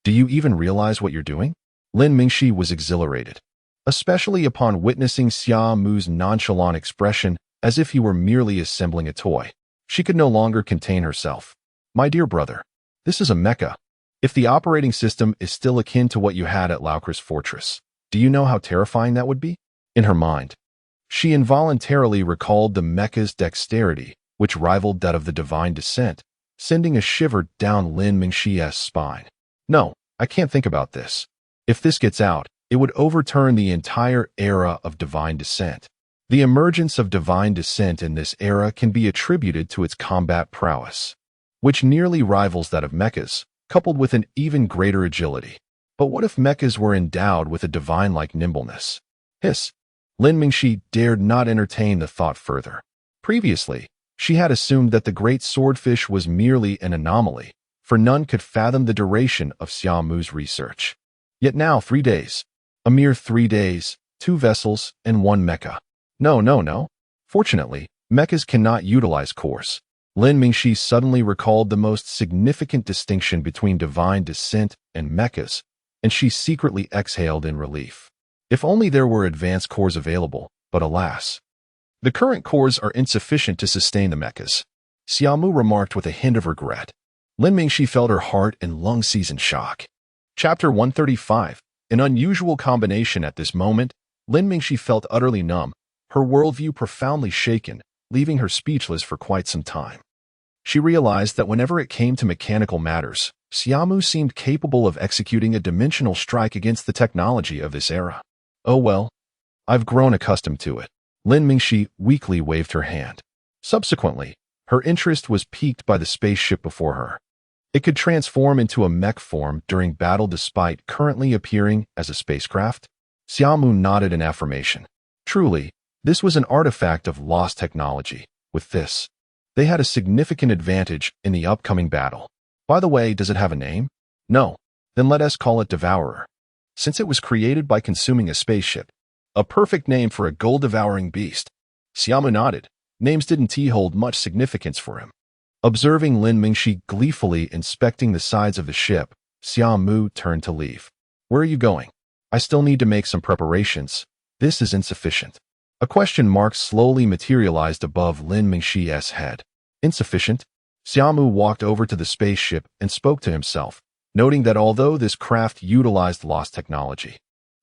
Do you even realize what you're doing? Lin Mingxi was exhilarated, especially upon witnessing Xia Mu's nonchalant expression as if he were merely assembling a toy. She could no longer contain herself. My dear brother, this is a mecha. If the operating system is still akin to what you had at Laukris Fortress, do you know how terrifying that would be? In her mind, she involuntarily recalled the mecha's dexterity, which rivaled that of the divine descent, sending a shiver down Lin Mingxi's spine. No, I can't think about this. If this gets out, it would overturn the entire era of divine descent. The emergence of divine descent in this era can be attributed to its combat prowess, which nearly rivals that of mechas, coupled with an even greater agility. But what if mechas were endowed with a divine-like nimbleness? Lin Mingxi dared not entertain the thought further. Previously, she had assumed that the great swordfish was merely an anomaly, for none could fathom the duration of Xia Mu's research. Yet now 3 days. A mere 3 days, 2 vessels, and 1 mecha. No. Fortunately, mechas cannot utilize cores. Lin Mingxi suddenly recalled the most significant distinction between divine descent and mechas, and she secretly exhaled in relief. If only there were advanced cores available, but alas. The current cores are insufficient to sustain the mechas, Xia Mu remarked with a hint of regret. Lin Mingxi felt her heart and lungs seize in shock. Chapter 135. An unusual combination at this moment, Lin Mingxi felt utterly numb, her worldview profoundly shaken, leaving her speechless for quite some time. She realized that whenever it came to mechanical matters, Xia Mu seemed capable of executing a dimensional strike against the technology of this era. Oh well, I've grown accustomed to it. Lin Mingxi weakly waved her hand. Subsequently, her interest was piqued by the spaceship before her. It could transform into a mech form during battle despite currently appearing as a spacecraft. Xia Mu nodded in affirmation. Truly, this was an artifact of lost technology. With this, they had a significant advantage in the upcoming battle. By the way, does it have a name? No. Then let us call it Devourer. Since it was created by consuming a spaceship. A perfect name for a gold-devouring beast. Xia Mu nodded. Names didn't hold much significance for him. Observing Lin Mingxi gleefully inspecting the sides of the ship, Xia Mu turned to leave. Where are you going? I still need to make some preparations. This is insufficient. A question mark slowly materialized above Lin Mingxi's head. Insufficient? Xia Mu walked over to the spaceship and spoke to himself, noting that although this craft utilized lost technology,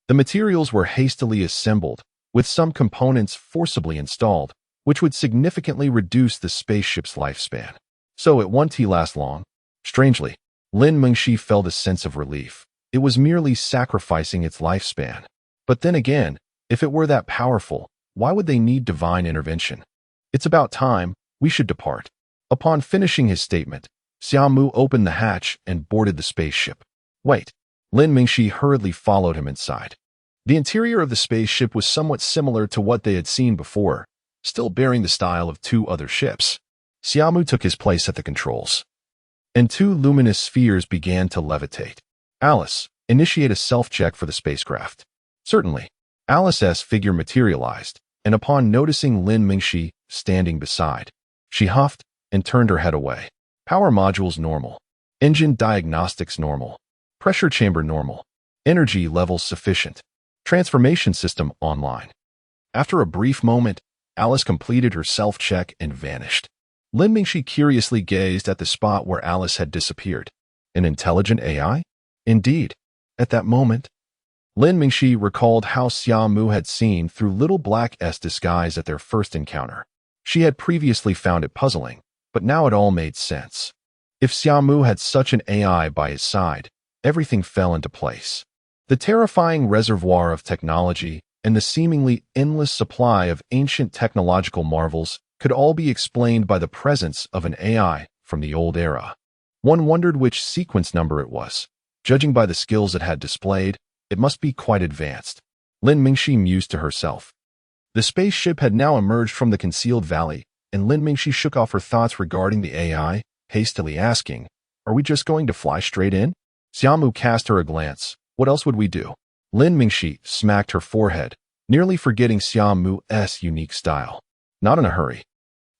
the materials were hastily assembled, with some components forcibly installed, which would significantly reduce the spaceship's lifespan. So it won't last long. Strangely, Lin Mengshi felt a sense of relief. It was merely sacrificing its lifespan. But then again, if it were that powerful, why would they need divine intervention? It's about time, we should depart. Upon finishing his statement, Xia Mu opened the hatch and boarded the spaceship. Wait. Lin Mengshi hurriedly followed him inside. The interior of the spaceship was somewhat similar to what they had seen before, still bearing the style of two other ships. Xia Mu took his place at the controls, and two luminous spheres began to levitate. Alice, initiate a self-check for the spacecraft. Certainly. Alice's figure materialized, and upon noticing Lin Mengshi standing beside, she huffed and turned her head away. Power modules normal. Engine diagnostics normal. Pressure chamber normal. Energy levels sufficient. Transformation system online. After a brief moment, Alice completed her self-check and vanished. Lin Mengshi curiously gazed at the spot where Alice had disappeared. An intelligent AI? Indeed. At that moment, Lin Mengshi recalled how Xia Mu had seen through Little Black's disguise at their first encounter. She had previously found it puzzling, but now it all made sense. If Xia Mu had such an AI by his side, everything fell into place. The terrifying reservoir of technology and the seemingly endless supply of ancient technological marvels could all be explained by the presence of an AI from the old era. One wondered which sequence number it was. Judging by the skills it had displayed, it must be quite advanced. Lin Mengshi mused to herself. The spaceship had now emerged from the concealed valley, and Lin Mengshi shook off her thoughts regarding the AI, hastily asking, "Are we just going to fly straight in?" Xia Mu cast her a glance. What else would we do? Lin Mengshi smacked her forehead, nearly forgetting Xia Mu's unique style. Not in a hurry.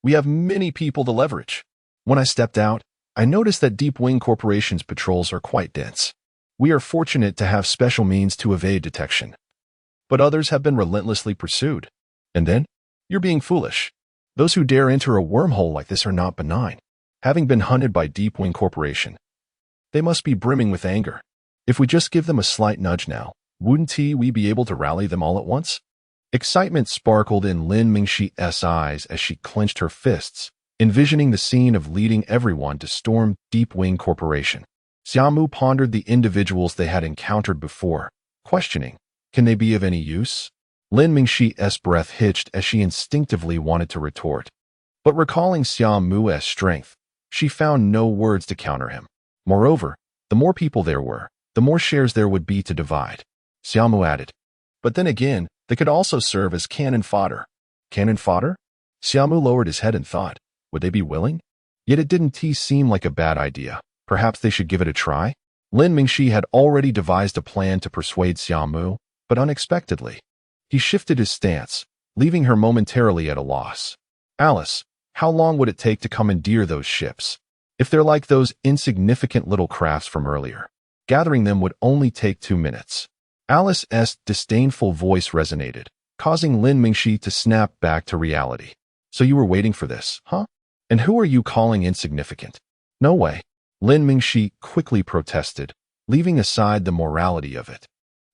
We have many people to leverage. When I stepped out, I noticed that Deep Wing Corporation's patrols are quite dense. We are fortunate to have special means to evade detection. But others have been relentlessly pursued. And then? You're being foolish. Those who dare enter a wormhole like this are not benign. Having been hunted by Deep Wing Corporation, they must be brimming with anger. If we just give them a slight nudge now, wouldn't we be able to rally them all at once? Excitement sparkled in Lin Mengshi's eyes as she clenched her fists, envisioning the scene of leading everyone to storm Deep Wing Corporation. Xia Mu pondered the individuals they had encountered before, questioning, can they be of any use? Lin Mengshi's breath hitched as she instinctively wanted to retort. But recalling Xia Mu's strength, she found no words to counter him. Moreover, the more people there were, the more shares there would be to divide. Xia Mu added. But then again, they could also serve as cannon fodder. Cannon fodder? Xia Mu lowered his head and thought, would they be willing? Yet it didn't seem like a bad idea. Perhaps they should give it a try? Lin Mengshi had already devised a plan to persuade Xia Mu, but unexpectedly, he shifted his stance, leaving her momentarily at a loss. Alice, how long would it take to commandeer those ships? If they're like those insignificant little crafts from earlier, gathering them would only take 2 minutes. Alice's disdainful voice resonated, causing Lin Mengshi to snap back to reality. So you were waiting for this, huh? And who are you calling insignificant? No way. Lin Mengshi quickly protested, leaving aside the morality of it.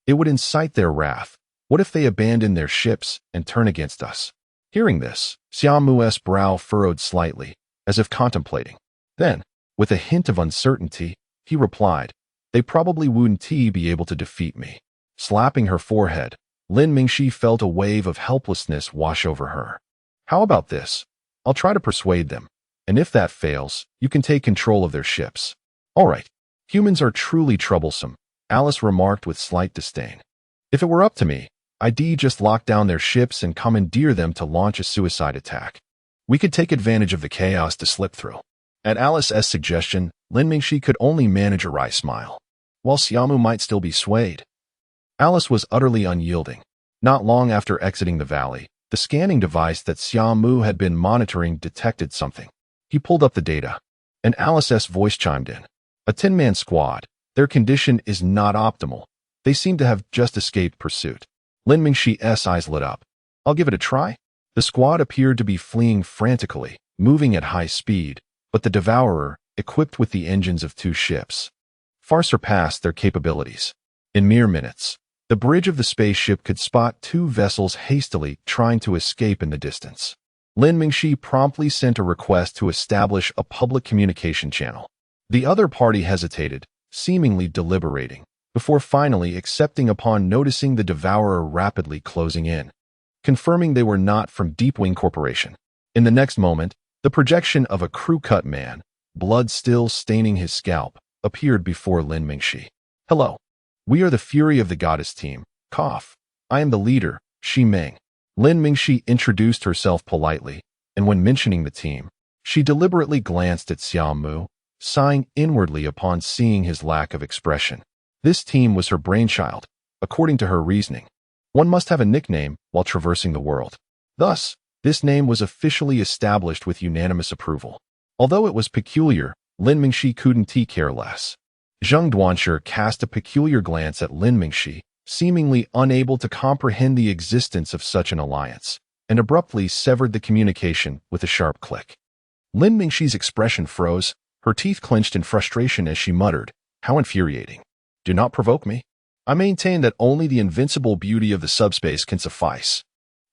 It would incite their wrath. What if they abandon their ships and turn against us? Hearing this, Xia Mu's brow furrowed slightly, as if contemplating. Then, with a hint of uncertainty, he replied, they probably wouldn't be able to defeat me. Slapping her forehead, Lin Mengshi felt a wave of helplessness wash over her. How about this? I'll try to persuade them. And if that fails, you can take control of their ships. All right. Humans are truly troublesome, Alice remarked with slight disdain. If it were up to me, I'd just lock down their ships and commandeer them to launch a suicide attack. We could take advantage of the chaos to slip through. At Alice's suggestion, Lin Mengshi could only manage a wry smile. While Xia Mu might still be swayed, Alice was utterly unyielding. Not long after exiting the valley, the scanning device that Xia Mu had been monitoring detected something. He pulled up the data, and Alice's voice chimed in. A 10-man squad. Their condition is not optimal. They seem to have just escaped pursuit. Lin Mengshi's eyes lit up. I'll give it a try. The squad appeared to be fleeing frantically, moving at high speed, but the Devourer, equipped with the engines of 2 ships, far surpassed their capabilities. In mere minutes, the bridge of the spaceship could spot two vessels hastily trying to escape in the distance. Lin Mingxi promptly sent a request to establish a public communication channel. The other party hesitated, seemingly deliberating, before finally accepting upon noticing the devourer rapidly closing in, confirming they were not from Deepwing Corporation. In the next moment, the projection of a crew-cut man, blood still staining his scalp, appeared before Lin Mingxi. "Hello. We are the Fury of the Goddess team. Cough. I am the leader, Xi Meng." Lin Mingxi introduced herself politely, and when mentioning the team, she deliberately glanced at Xia Mu, sighing inwardly upon seeing his lack of expression. This team was her brainchild, according to her reasoning. One must have a nickname while traversing the world. Thus, this name was officially established with unanimous approval. Although it was peculiar, Lin Mingxi couldn't care less. Zheng Duanshi cast a peculiar glance at Lin Mingxi, seemingly unable to comprehend the existence of such an alliance, and abruptly severed the communication with a sharp click. Lin Mingxi's expression froze, her teeth clenched in frustration as she muttered, "How infuriating. Do not provoke me. I maintain that only the invincible beauty of the subspace can suffice."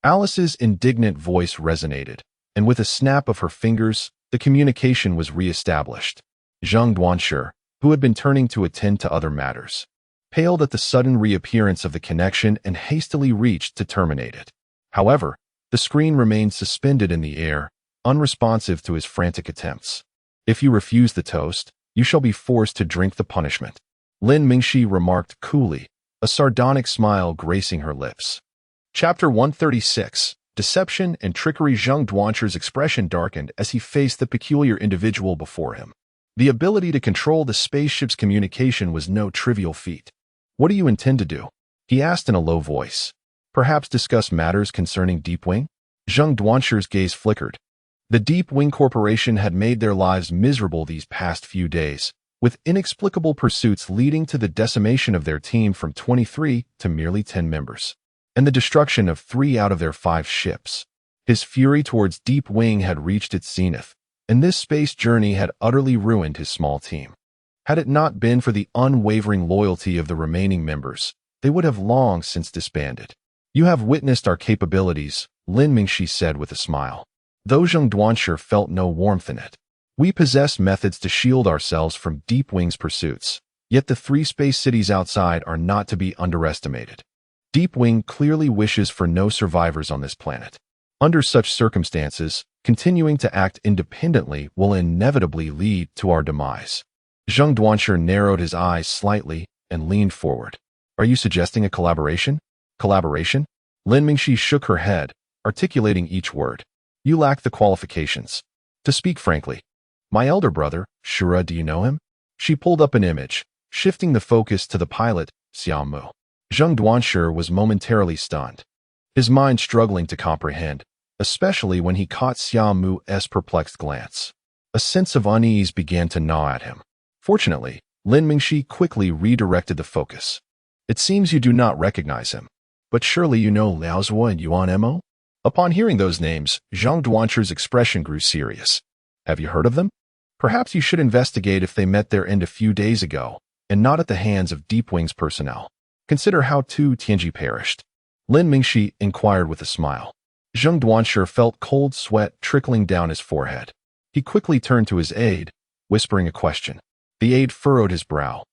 Alice's indignant voice resonated, and with a snap of her fingers, the communication was re-established. Zheng Duanshi, who had been turning to attend to other matters, paled at the sudden reappearance of the connection and hastily reached to terminate it. However, the screen remained suspended in the air, unresponsive to his frantic attempts. "If you refuse the toast, you shall be forced to drink the punishment," Lin Mingxi remarked coolly, a sardonic smile gracing her lips. Chapter 136. Deception and Trickery. Zheng Duanshi's expression darkened as he faced the peculiar individual before him. The ability to control the spaceship's communication was no trivial feat. "What do you intend to do?" he asked in a low voice. "Perhaps discuss matters concerning Deepwing?" Zheng Duanshi's gaze flickered. The Deepwing Corporation had made their lives miserable these past few days, with inexplicable pursuits leading to the decimation of their team from 23 to merely 10 members, and the destruction of 3 out of their 5 ships. His fury towards Deepwing had reached its zenith, and this space journey had utterly ruined his small team. Had it not been for the unwavering loyalty of the remaining members, they would have long since disbanded. "You have witnessed our capabilities," Lin Mingxi said with a smile. Though Zheng Duanshi felt no warmth in it. "We possess methods to shield ourselves from Deepwing's pursuits, yet the 3 space cities outside are not to be underestimated. Deepwing clearly wishes for no survivors on this planet. Under such circumstances, continuing to act independently will inevitably lead to our demise." Zheng Duanshi narrowed his eyes slightly and leaned forward. "Are you suggesting a collaboration?" "Collaboration?" Lin Mingxi shook her head, articulating each word. "You lack the qualifications. To speak frankly, my elder brother, Shura, do you know him?" She pulled up an image, shifting the focus to the pilot, Xia Mu. Zheng Duanshi was momentarily stunned, his mind struggling to comprehend, especially when he caught Xia Mu's perplexed glance. A sense of unease began to gnaw at him. Fortunately, Lin Mingxi quickly redirected the focus. "It seems you do not recognize him. But surely you know Liao Zuo and Yuan Mo?" Upon hearing those names, Zheng Duanshi's expression grew serious. "Have you heard of them? Perhaps you should investigate if they met their end a few days ago, and not at the hands of Deepwing's personnel. Consider how 2 Tianji perished." Lin Mingxi inquired with a smile. Zheng Duanshi felt cold sweat trickling down his forehead. He quickly turned to his aide, whispering a question. The aide furrowed his brow,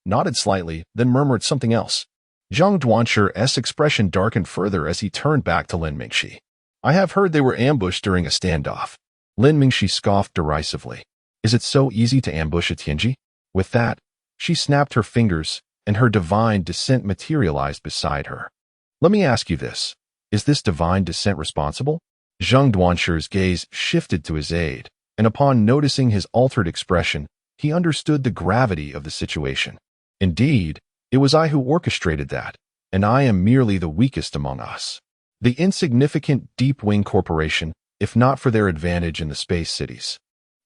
nodded slightly, then murmured something else. Zheng Duanshi's expression darkened further as he turned back to Lin Mingxi. "I have heard they were ambushed during a standoff." Lin Mingxi scoffed derisively. "Is it so easy to ambush a Tianji?" With that, she snapped her fingers, and her divine descent materialized beside her. "Let me ask you this. Is this divine descent responsible?" Zheng Duanshi's gaze shifted to his aide, and upon noticing his altered expression, he understood the gravity of the situation. "Indeed, it was I who orchestrated that, and I am merely the weakest among us. The insignificant Deepwing Corporation, if not for their advantage in the space cities,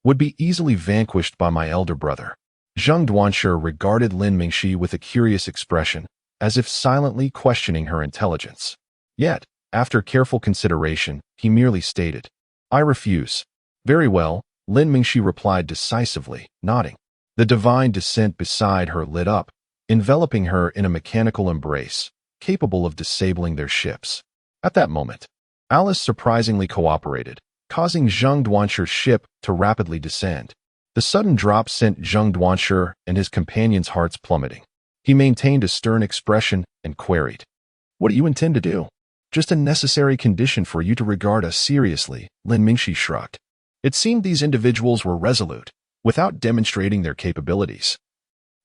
would be easily vanquished by my elder brother." Zheng Duanshi regarded Lin Mingxi with a curious expression, as if silently questioning her intelligence. Yet, after careful consideration, he merely stated, "I refuse." "Very well," Lin Mingxi replied decisively, nodding. The divine descent beside her lit up, enveloping her in a mechanical embrace, capable of disabling their ships. At that moment, Alice surprisingly cooperated, causing Zheng Duanshi's ship to rapidly descend. The sudden drop sent Zheng Duanshi and his companions' hearts plummeting. He maintained a stern expression and queried, "What do you intend to do?" "Just a necessary condition for you to regard us seriously," Lin Mingxi shrugged. It seemed these individuals were resolute, without demonstrating their capabilities.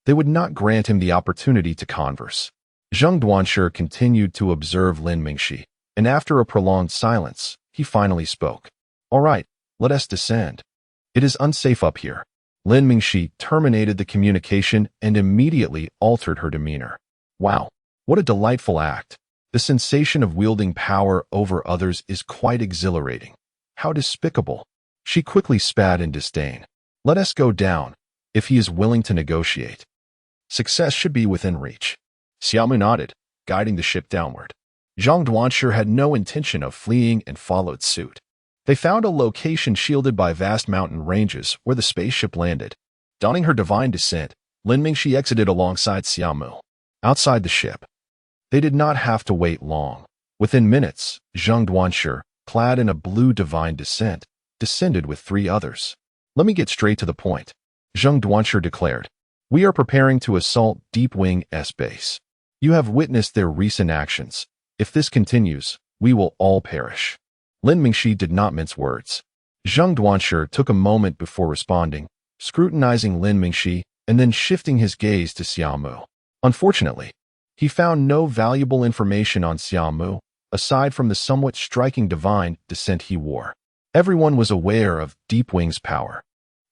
They would not grant him the opportunity to converse. Zheng Duanshi continued to observe Lin Mingxi, and after a prolonged silence, he finally spoke. "All right, let us descend. It is unsafe up here." Lin Mingxi terminated the communication and immediately altered her demeanor. Wow, what a delightful act. The sensation of wielding power over others is quite exhilarating. How despicable. She quickly spat in disdain. "Let us go down, if he is willing to negotiate. Success should be within reach." Xia Mu nodded, guiding the ship downward. Zheng Duanshi had no intention of fleeing and followed suit. They found a location shielded by vast mountain ranges where the spaceship landed. Donning her divine descent, Lin Mingxi exited alongside Xia Mu. Outside the ship, they did not have to wait long. Within minutes, Zheng Duanshi, clad in a blue divine descent, descended with 3 others. "Let me get straight to the point," Zheng Duanshi declared. "We are preparing to assault Deep Wing S base. You have witnessed their recent actions. If this continues, we will all perish." Lin Mingxi did not mince words. Zheng Duanshi took a moment before responding, scrutinizing Lin Mingxi and then shifting his gaze to Xia Mu. Unfortunately, he found no valuable information on Xia Mu, aside from the somewhat striking divine descent he wore. Everyone was aware of Deep Wing's power.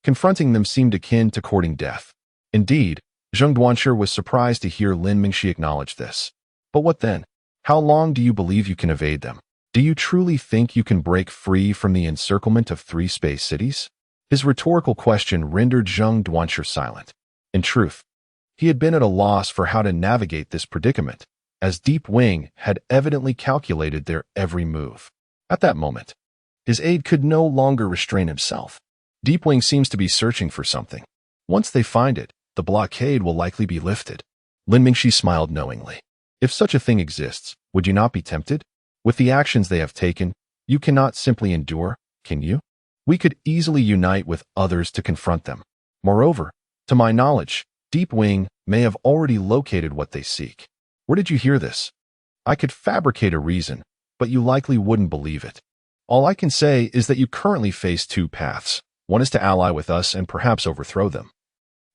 Confronting them seemed akin to courting death. Indeed, Zheng Duanshi was surprised to hear Lin Mingxi acknowledge this. But what then? How long do you believe you can evade them? Do you truly think you can break free from the encirclement of 3 space cities? His rhetorical question rendered Zheng Duanshi silent. In truth, he had been at a loss for how to navigate this predicament, as Deep Wing had evidently calculated their every move. At that moment, his aide could no longer restrain himself. Deep Wing seems to be searching for something. Once they find it, the blockade will likely be lifted. Lin Mingxi smiled knowingly. If such a thing exists, would you not be tempted? With the actions they have taken, you cannot simply endure, can you? We could easily unite with others to confront them. Moreover, to my knowledge, Deep Wing may have already located what they seek. Where did you hear this? I could fabricate a reason, but you likely wouldn't believe it. All I can say is that you currently face 2 paths. One is to ally with us and perhaps overthrow them.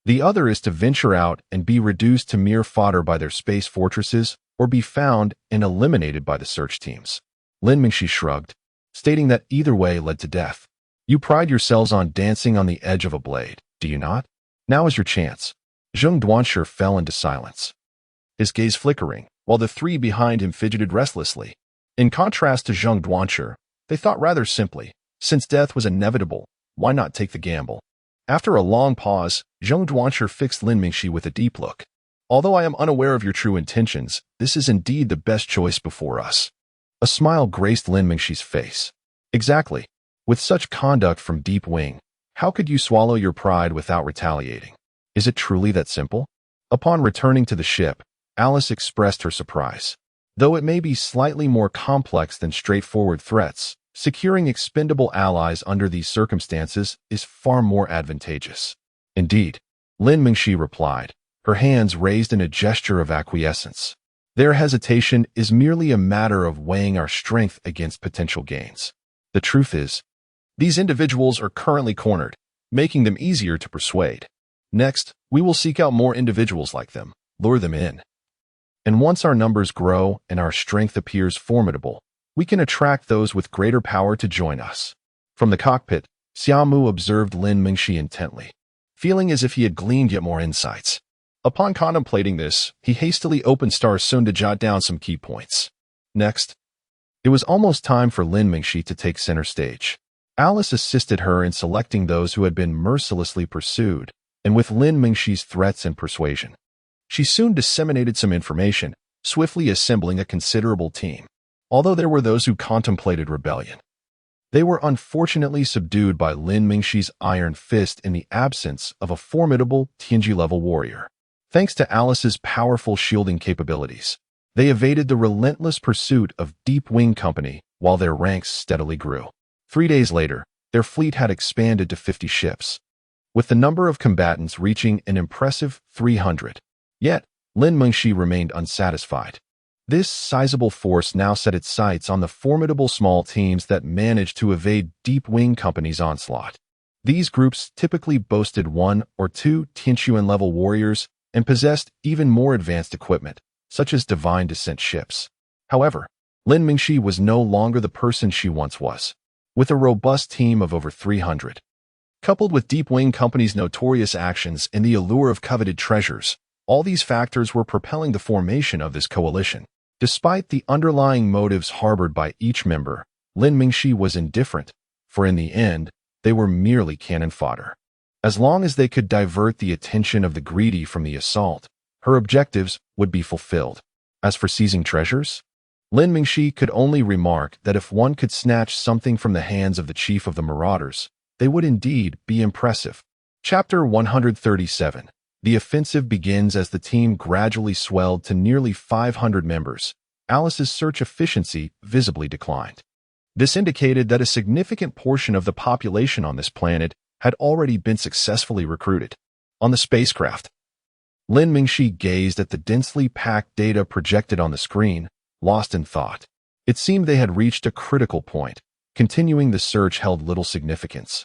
The other is to venture out and be reduced to mere fodder by their space fortresses or be found and eliminated by the search teams. Lin Mingxi shrugged, stating that either way led to death. You pride yourselves on dancing on the edge of a blade, do you not? Now is your chance. Zheng Duanshi fell into silence, his gaze flickering, while the 3 behind him fidgeted restlessly. In contrast to Zheng Duanshi, they thought rather simply, since death was inevitable, why not take the gamble? After a long pause, Zheng Duanshi fixed Lin Mingxi with a deep look. Although I am unaware of your true intentions, this is indeed the best choice before us. A smile graced Lin Mingxi's face. Exactly. With such conduct from Deep Wing, how could you swallow your pride without retaliating? Is it truly that simple? Upon returning to the ship, Alice expressed her surprise. Though it may be slightly more complex than straightforward threats, securing expendable allies under these circumstances is far more advantageous. Indeed, Lin Mingxi replied, her hands raised in a gesture of acquiescence. Their hesitation is merely a matter of weighing our strength against potential gains. The truth is, these individuals are currently cornered, making them easier to persuade. Next, we will seek out more individuals like them, lure them in. And once our numbers grow and our strength appears formidable, we can attract those with greater power to join us. From the cockpit, Xia Mu observed Lin Mingxi intently, feeling as if he had gleaned yet more insights. Upon contemplating this, he hastily opened Starsoon to jot down some key points. Next, it was almost time for Lin Mingxi to take center stage. Alice assisted her in selecting those who had been mercilessly pursued, and with Lin Mingxi's threats and persuasion, she soon disseminated some information, swiftly assembling a considerable team. Although there were those who contemplated rebellion, They were unfortunately subdued by Lin Mingxi's iron fist in the absence of a formidable Tianji-level warrior. Thanks to Alice's powerful shielding capabilities, they evaded the relentless pursuit of Deep Wing Company while their ranks steadily grew. 3 days later, their fleet had expanded to 50 ships, with the number of combatants reaching an impressive 300. Yet, Lin Mingxi remained unsatisfied. This sizable force now set its sights on the formidable small teams that managed to evade Deep Wing Company's onslaught. These groups typically boasted 1 or 2 Tianquan-level warriors and possessed even more advanced equipment, such as divine descent ships. However, Lin Mingxi was no longer the person she once was. With a robust team of over 300, coupled with Deep Wing Company's notorious actions and the allure of coveted treasures, all these factors were propelling the formation of this coalition. Despite the underlying motives harbored by each member, Lin Mingxi was indifferent, for in the end, they were merely cannon fodder. As long as they could divert the attention of the greedy from the assault, her objectives would be fulfilled. As for seizing treasures, Lin Mingxi could only remark that if one could snatch something from the hands of the chief of the marauders, they would indeed be impressive. Chapter 137. The offensive begins as the team gradually swelled to nearly 500 members. Alice's search efficiency visibly declined. This indicated that a significant portion of the population on this planet had already been successfully recruited. On the spacecraft, Lin Mingxi gazed at the densely packed data projected on the screen, lost in thought. It seemed they had reached a critical point. Continuing the search held little significance,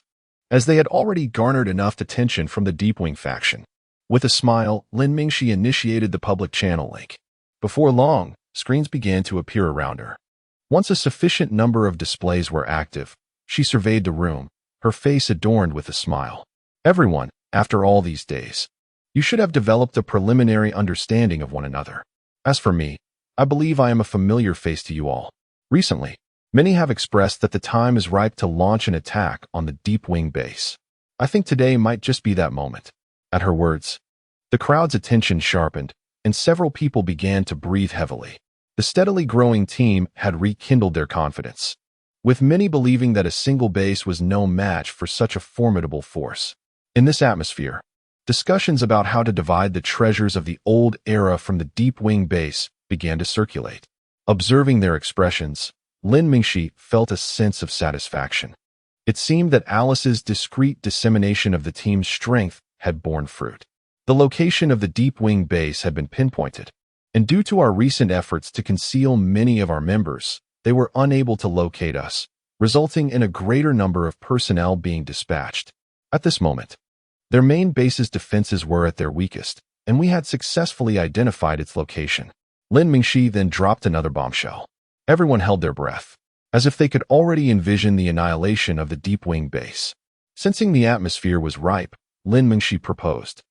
as they had already garnered enough attention from the Deep Wing faction. With a smile, Lin Mingxi initiated the public channel link. Before long, screens began to appear around her. Once a sufficient number of displays were active, she surveyed the room, her face adorned with a smile. Everyone, after all these days, you should have developed a preliminary understanding of one another. As for me, I believe I am a familiar face to you all. Recently, many have expressed that the time is ripe to launch an attack on the Deep Wing base. I think today might just be that moment. At her words, the crowd's attention sharpened, and several people began to breathe heavily. The steadily growing team had rekindled their confidence, with many believing that a single base was no match for such a formidable force. In this atmosphere, discussions about how to divide the treasures of the old era from the Deep Wing base began to circulate. Observing their expressions, Lin Mingxi felt a sense of satisfaction. It seemed that Alice's discreet dissemination of the team's strength had borne fruit. The location of the Deep Wing base had been pinpointed, and due to our recent efforts to conceal many of our members, they were unable to locate us, resulting in a greater number of personnel being dispatched. At this moment, their main base's defenses were at their weakest, and we had successfully identified its location. Lin Mingxi then dropped another bombshell. Everyone held their breath, as if they could already envision the annihilation of the Deep Wing base. Sensing the atmosphere was ripe, Lin Mingxi proposed,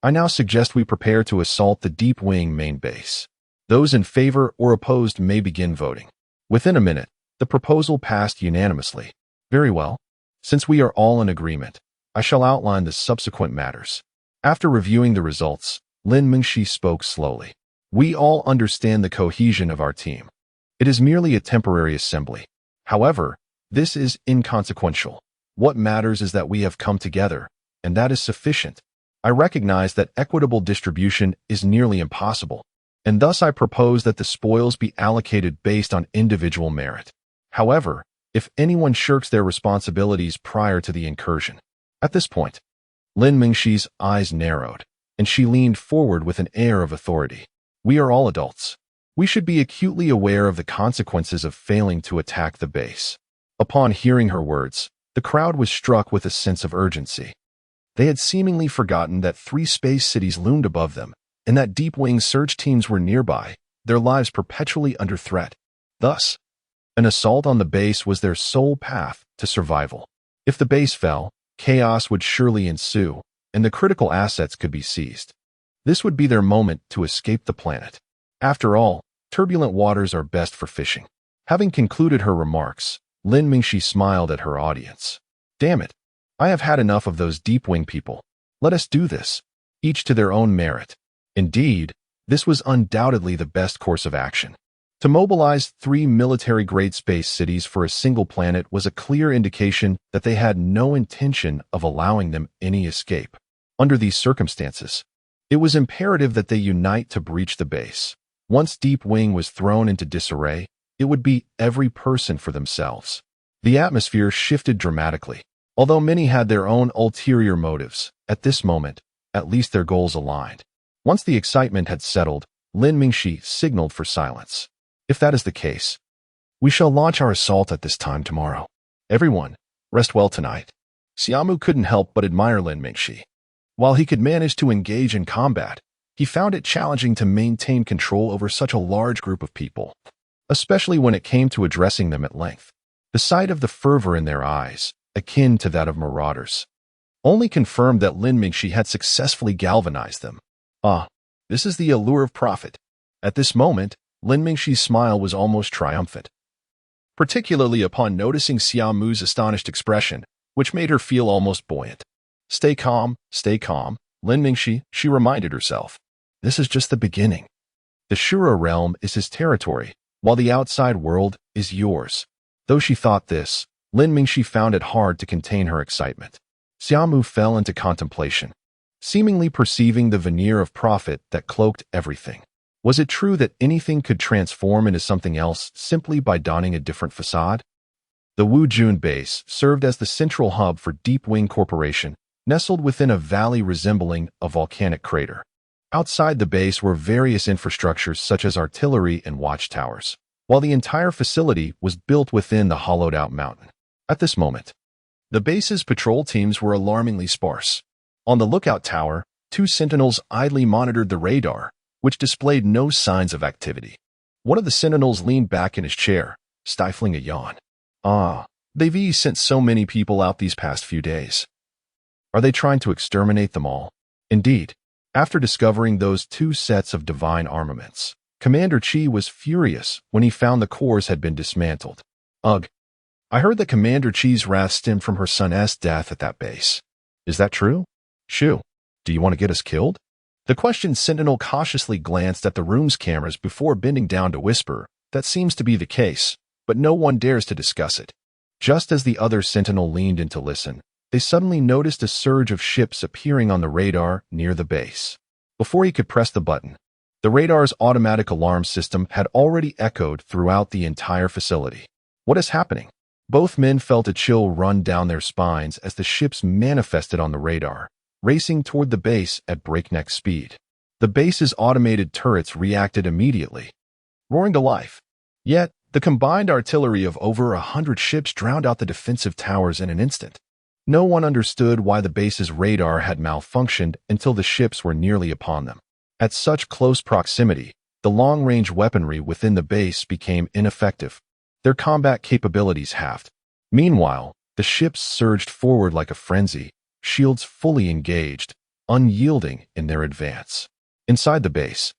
I now suggest we prepare to assault the Deep Wing main base. Those in favor or opposed may begin voting. Within a minute, the proposal passed unanimously. Very well. Since we are all in agreement, I shall outline the subsequent matters. After reviewing the results, Lin Mingxi spoke slowly. We all understand the cohesion of our team. It is merely a temporary assembly. However, this is inconsequential. What matters is that we have come together, and that is sufficient. I recognize that equitable distribution is nearly impossible, and thus I propose that the spoils be allocated based on individual merit. However, if anyone shirks their responsibilities prior to the incursion. At this point, Lin Mingxi's eyes narrowed, and she leaned forward with an air of authority. We are all adults. We should be acutely aware of the consequences of failing to attack the base. Upon hearing her words, the crowd was struck with a sense of urgency. They had seemingly forgotten that 3 space cities loomed above them, and that Deep Wing search teams were nearby, their lives perpetually under threat. Thus, an assault on the base was their sole path to survival. If the base fell, chaos would surely ensue, and the critical assets could be seized. This would be their moment to escape the planet. After all, turbulent waters are best for fishing. Having concluded her remarks, Lin Mingxi smiled at her audience. Damn it. I have had enough of those Deep Wing people. Let us do this, each to their own merit. Indeed, this was undoubtedly the best course of action. To mobilize 3 military-grade space cities for a single planet was a clear indication that they had no intention of allowing them any escape. Under these circumstances, it was imperative that they unite to breach the base. Once Deep Wing was thrown into disarray, it would be every person for themselves. The atmosphere shifted dramatically. Although many had their own ulterior motives, at this moment, at least their goals aligned. Once the excitement had settled, Lin Mingxi signaled for silence. If that is the case, we shall launch our assault at this time tomorrow. Everyone, rest well tonight. Xia Mu couldn't help but admire Lin Mingxi. While he could manage to engage in combat, he found it challenging to maintain control over such a large group of people, especially when it came to addressing them at length. The sight of the fervor in their eyes, akin to that of marauders, only confirmed that Lin Mingxi had successfully galvanized them. This is the allure of profit. At this moment, Lin Mingxi's smile was almost triumphant, particularly upon noticing Xia Mu's astonished expression, which made her feel almost buoyant. Stay calm, Lin Mingxi, she reminded herself. This is just the beginning. The Shura realm is his territory, while the outside world is yours. Though she thought this, Lin Mingxi found it hard to contain her excitement. Xia Mu fell into contemplation, seemingly perceiving the veneer of profit that cloaked everything. Was it true that anything could transform into something else simply by donning a different facade? The Wu Jun base served as the central hub for Deep Wing Corporation, nestled within a valley resembling a volcanic crater. Outside the base were various infrastructures such as artillery and watchtowers, while the entire facility was built within the hollowed-out mountain. At this moment, the base's patrol teams were alarmingly sparse. On the lookout tower, 2 sentinels idly monitored the radar, which displayed no signs of activity. One of the sentinels leaned back in his chair, stifling a yawn. They've sent so many people out these past few days. Are they trying to exterminate them all? Indeed, after discovering those 2 sets of divine armaments, Commander Qi was furious when he found the cores had been dismantled. Ugh, I heard that Commander Qi's wrath stemmed from her son's death at that base. Is that true? Shu, do you want to get us killed? The questioned sentinel cautiously glanced at the room's cameras before bending down to whisper, that seems to be the case, but no one dares to discuss it. Just as the other sentinel leaned in to listen, they suddenly noticed a surge of ships appearing on the radar near the base. Before he could press the button, the radar's automatic alarm system had already echoed throughout the entire facility. What is happening? Both men felt a chill run down their spines as the ships manifested on the radar, racing toward the base at breakneck speed. The base's automated turrets reacted immediately, roaring to life. Yet, the combined artillery of over 100 ships drowned out the defensive towers in an instant. No one understood why the base's radar had malfunctioned until the ships were nearly upon them. At such close proximity, the long-range weaponry within the base became ineffective, their combat capabilities halved. Meanwhile, the ships surged forward like a frenzy, shields fully engaged, unyielding in their advance. Inside the base,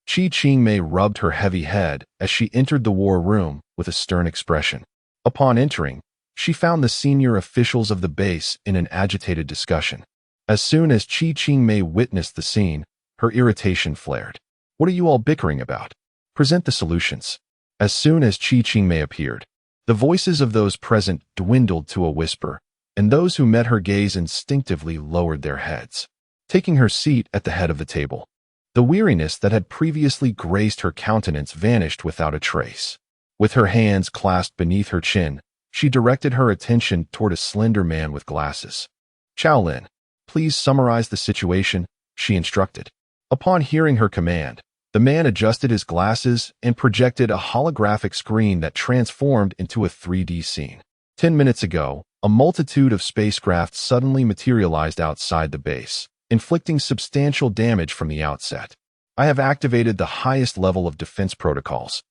Qi Qingmei rubbed her heavy head as she entered the war room with a stern expression. Upon entering, she found the senior officials of the base in an agitated discussion. As soon as Qi Qingmei witnessed the scene, her irritation flared. What are you all bickering about? Present the solutions. As soon as Qi Qingmei appeared, the voices of those present dwindled to a whisper, and those who met her gaze instinctively lowered their heads. Taking her seat at the head of the table, the weariness that had previously graced her countenance vanished without a trace. With her hands clasped beneath her chin, she directed her attention toward a slender man with glasses. Chaolin, please summarize the situation, she instructed. Upon hearing her command, the man adjusted his glasses and projected a holographic screen that transformed into a 3D scene. 10 minutes ago, a multitude of spacecraft suddenly materialized outside the base, inflicting substantial damage from the outset. I have activated the highest level of defense protocols,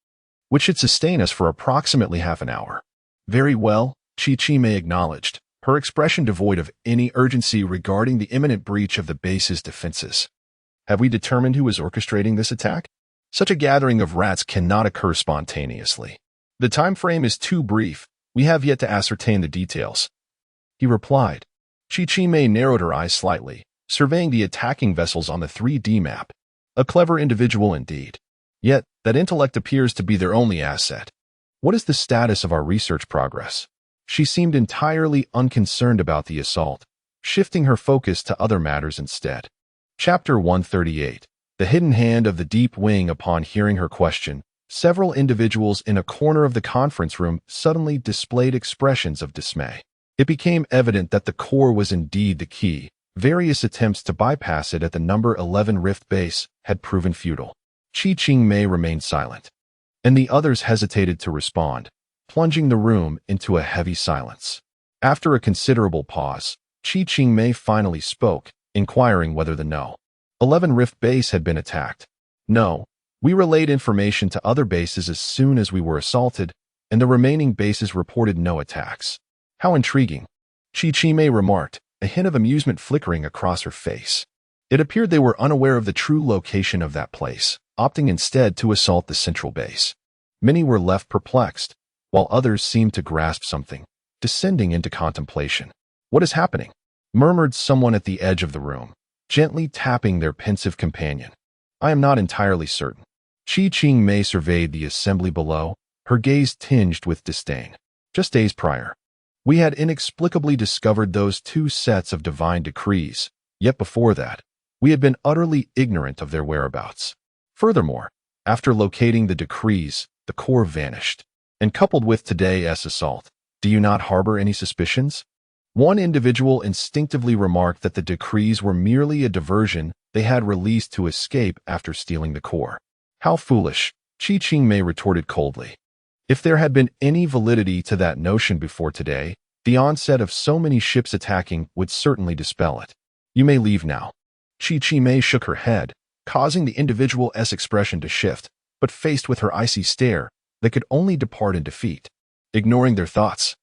which should sustain us for approximately half an hour. Very well, Qi Qingmei acknowledged, her expression devoid of any urgency regarding the imminent breach of the base's defenses. Have we determined who is orchestrating this attack? Such a gathering of rats cannot occur spontaneously. The time frame is too brief. We have yet to ascertain the details. He replied. Qi Qingmei narrowed her eyes slightly, surveying the attacking vessels on the 3D map. A clever individual indeed. Yet, that intellect appears to be their only asset. What is the status of our research progress? She seemed entirely unconcerned about the assault, shifting her focus to other matters instead. Chapter 138. The Hidden Hand of the Deep Wing. Upon hearing her question, several individuals in a corner of the conference room suddenly displayed expressions of dismay. It became evident that the core was indeed the key. Various attempts to bypass it at the number 11 Rift base had proven futile. Ching-Mei remained silent, and the others hesitated to respond, plunging the room into a heavy silence. After a considerable pause, Ching-Mei finally spoke, inquiring whether the No. 11 Rift base had been attacked. No. We relayed information to other bases as soon as we were assaulted, and the remaining bases reported no attacks. How intriguing, Ching-Mei remarked, a hint of amusement flickering across her face. It appeared they were unaware of the true location of that place, opting instead to assault the central base. Many were left perplexed, while others seemed to grasp something, descending into contemplation. What is happening? Murmured someone at the edge of the room, gently tapping their pensive companion. I am not entirely certain. Ching-Mei surveyed the assembly below, her gaze tinged with disdain. Just days prior, we had inexplicably discovered those two sets of divine decrees, yet before that, we had been utterly ignorant of their whereabouts. Furthermore, after locating the decrees, the core vanished. And coupled with today's assault, do you not harbor any suspicions? One individual instinctively remarked that the decrees were merely a diversion they had released to escape after stealing the core. How foolish, Ching-Mei retorted coldly. If there had been any validity to that notion before today, the onset of so many ships attacking would certainly dispel it. You may leave now. Ching-Mei shook her head, causing the individual's expression to shift, but faced with her icy stare, they could only depart in defeat. Ignoring their thoughts,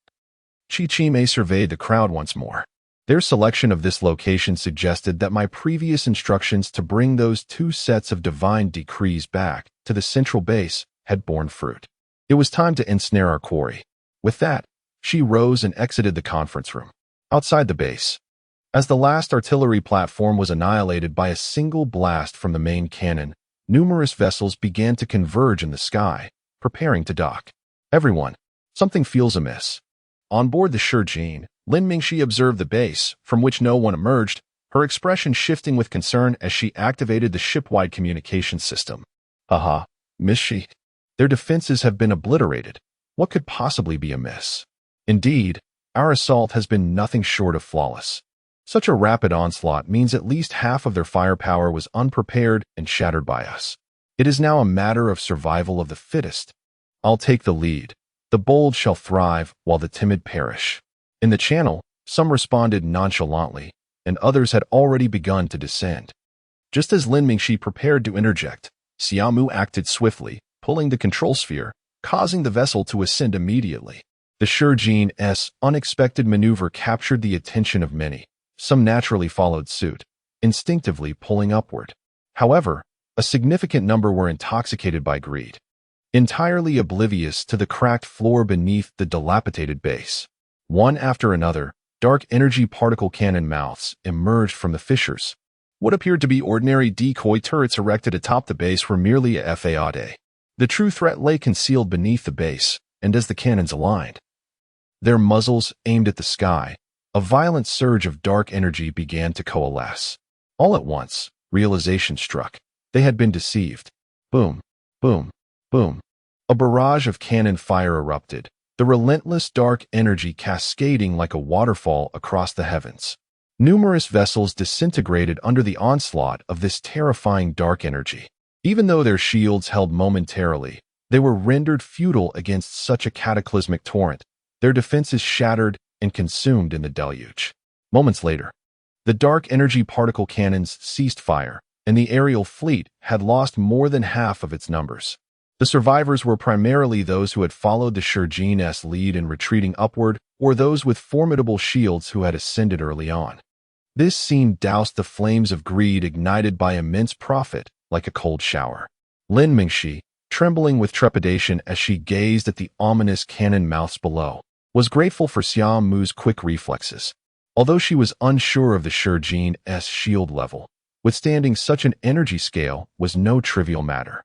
Ching-Mei surveyed the crowd once more. Their selection of this location suggested that my previous instructions to bring those two sets of divine decrees back to the central base had borne fruit. It was time to ensnare our quarry. With that, she rose and exited the conference room. Outside the base, as the last artillery platform was annihilated by a single blast from the main cannon, numerous vessels began to converge in the sky, preparing to dock. Everyone, something feels amiss. On board the Shurjin, Lin Mingxi observed the base, from which no one emerged, her expression shifting with concern as she activated the ship-wide communication system. Haha, Miss Shi. Their defenses have been obliterated. What could possibly be amiss? Indeed, our assault has been nothing short of flawless. Such a rapid onslaught means at least half of their firepower was unprepared and shattered by us. It is now a matter of survival of the fittest. I'll take the lead. The bold shall thrive while the timid perish. In the channel, some responded nonchalantly, and others had already begun to descend. Just as Lin Mingxi prepared to interject, Xia Mu acted swiftly, pulling the control sphere, causing the vessel to ascend immediately. The Shurjin's unexpected maneuver captured the attention of many. Some naturally followed suit, instinctively pulling upward. However, a significant number were intoxicated by greed, entirely oblivious to the cracked floor beneath the dilapidated base. One after another, dark energy particle cannon mouths emerged from the fissures. What appeared to be ordinary decoy turrets erected atop the base were merely a facade. The true threat lay concealed beneath the base, and as the cannons aligned, their muzzles aimed at the sky, a violent surge of dark energy began to coalesce. All at once, realization struck. They had been deceived. Boom, boom, boom. A barrage of cannon fire erupted, the relentless dark energy cascading like a waterfall across the heavens. Numerous vessels disintegrated under the onslaught of this terrifying dark energy. Even though their shields held momentarily, they were rendered futile against such a cataclysmic torrent, their defenses shattered and consumed in the deluge. Moments later, the dark energy particle cannons ceased fire, and the aerial fleet had lost more than half of its numbers. The survivors were primarily those who had followed the Shurjin's lead in retreating upward, or those with formidable shields who had ascended early on. This scene doused the flames of greed ignited by immense profit like a cold shower. Lin Mingxi, trembling with trepidation as she gazed at the ominous cannon mouths below, was grateful for Xia Mu's quick reflexes. Although she was unsure of the Shurjin's shield level, withstanding such an energy scale was no trivial matter.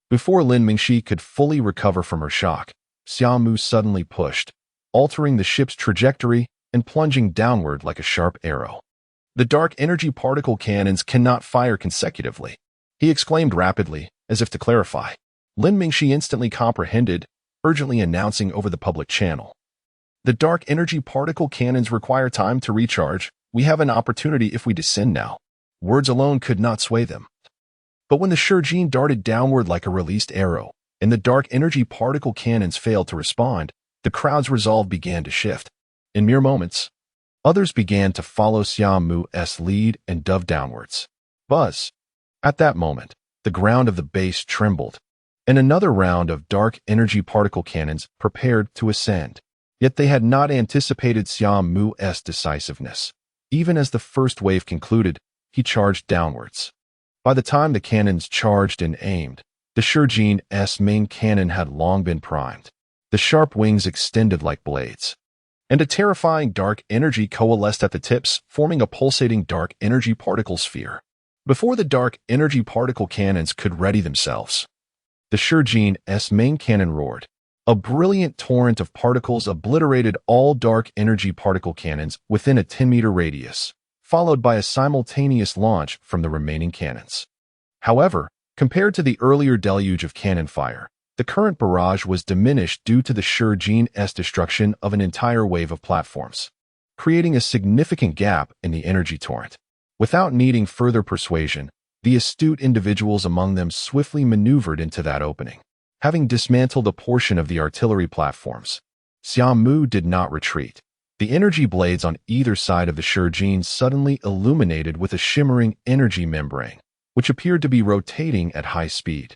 Before Lin Mingxi could fully recover from her shock, Xia Mu suddenly pushed, altering the ship's trajectory and plunging downward like a sharp arrow. The dark energy particle cannons cannot fire consecutively, he exclaimed rapidly, as if to clarify. Lin Mingxi instantly comprehended, urgently announcing over the public channel. The dark energy particle cannons require time to recharge. We have an opportunity if we descend now. Words alone could not sway them. But when the Shurjin darted downward like a released arrow, and the dark energy particle cannons failed to respond, the crowd's resolve began to shift. In mere moments, others began to follow Xia Mu's lead and dove downwards. Buzz. At that moment, the ground of the base trembled, and another round of dark energy particle cannons prepared to ascend. Yet they had not anticipated Xia Mu's decisiveness. Even as the first wave concluded, he charged downwards. By the time the cannons charged and aimed, the Shurjin's main cannon had long been primed. The sharp wings extended like blades, and a terrifying dark energy coalesced at the tips, forming a pulsating dark energy particle sphere. Before the dark energy particle cannons could ready themselves, the Shurjin's main cannon roared. A brilliant torrent of particles obliterated all dark energy particle cannons within a 10-meter radius, followed by a simultaneous launch from the remaining cannons. However, compared to the earlier deluge of cannon fire, the current barrage was diminished due to the Shurjin's destruction of an entire wave of platforms, creating a significant gap in the energy torrent. Without needing further persuasion, the astute individuals among them swiftly maneuvered into that opening. Having dismantled a portion of the artillery platforms, Xia Mu did not retreat. The energy blades on either side of the Shurjin suddenly illuminated with a shimmering energy membrane, which appeared to be rotating at high speed.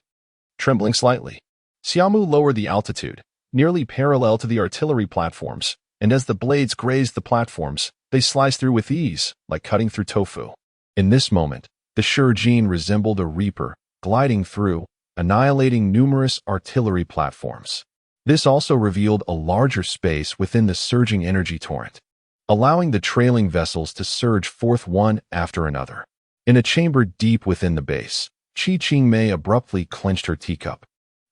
Trembling slightly, Xia Mu lowered the altitude, nearly parallel to the artillery platforms, and as the blades grazed the platforms, they sliced through with ease, like cutting through tofu. In this moment, the Shurjin resembled a reaper, gliding through, annihilating numerous artillery platforms. This also revealed a larger space within the surging energy torrent, allowing the trailing vessels to surge forth one after another. In a chamber deep within the base, Qingmei abruptly clenched her teacup,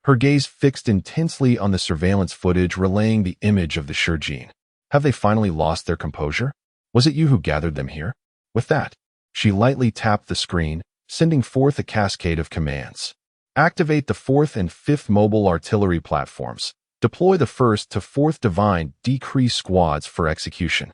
her gaze fixed intensely on the surveillance footage relaying the image of the Shurjin. Have they finally lost their composure? Was it you who gathered them here? With that, she lightly tapped the screen, sending forth a cascade of commands. Activate the 4th and 5th mobile artillery platforms. Deploy the 1st to 4th Divine Decree squads for execution.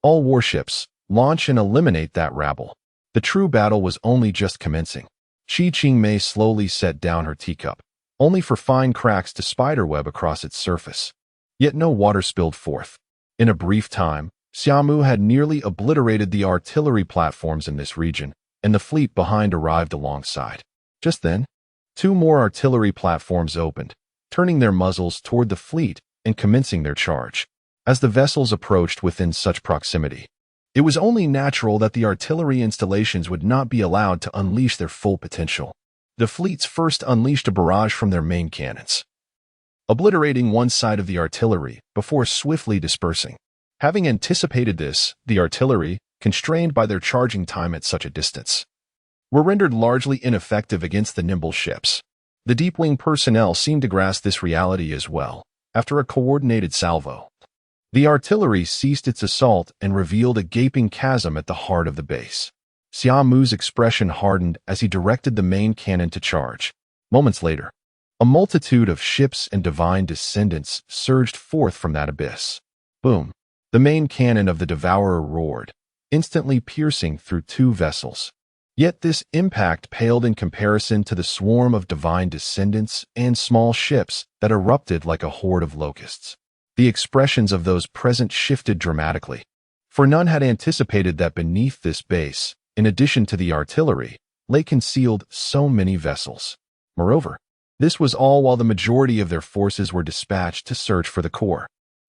All warships, launch and eliminate that rabble. The true battle was only just commencing. Qingmei slowly set down her teacup, only for fine cracks to spiderweb across its surface. Yet no water spilled forth. In a brief time, Xia Mu had nearly obliterated the artillery platforms in this region, and the fleet behind arrived alongside. Just then, 2 more artillery platforms opened, turning their muzzles toward the fleet and commencing their charge. As the vessels approached within such proximity, it was only natural that the artillery installations would not be allowed to unleash their full potential. The fleets first unleashed a barrage from their main cannons, obliterating one side of the artillery before swiftly dispersing. Having anticipated this, the artillery, constrained by their charging time at such a distance, were rendered largely ineffective against the nimble ships. The deep-wing personnel seemed to grasp this reality as well. After a coordinated salvo, the artillery ceased its assault and revealed a gaping chasm at the heart of the base. Xia Mu's expression hardened as he directed the main cannon to charge. Moments later, a multitude of ships and divine descendants surged forth from that abyss. Boom! The main cannon of the Devourer roared, instantly piercing through 2 vessels. Yet this impact paled in comparison to the swarm of divine descendants and small ships that erupted like a horde of locusts. The expressions of those present shifted dramatically, for none had anticipated that beneath this base, in addition to the artillery, lay concealed so many vessels. Moreover, this was all while the majority of their forces were dispatched to search for the core.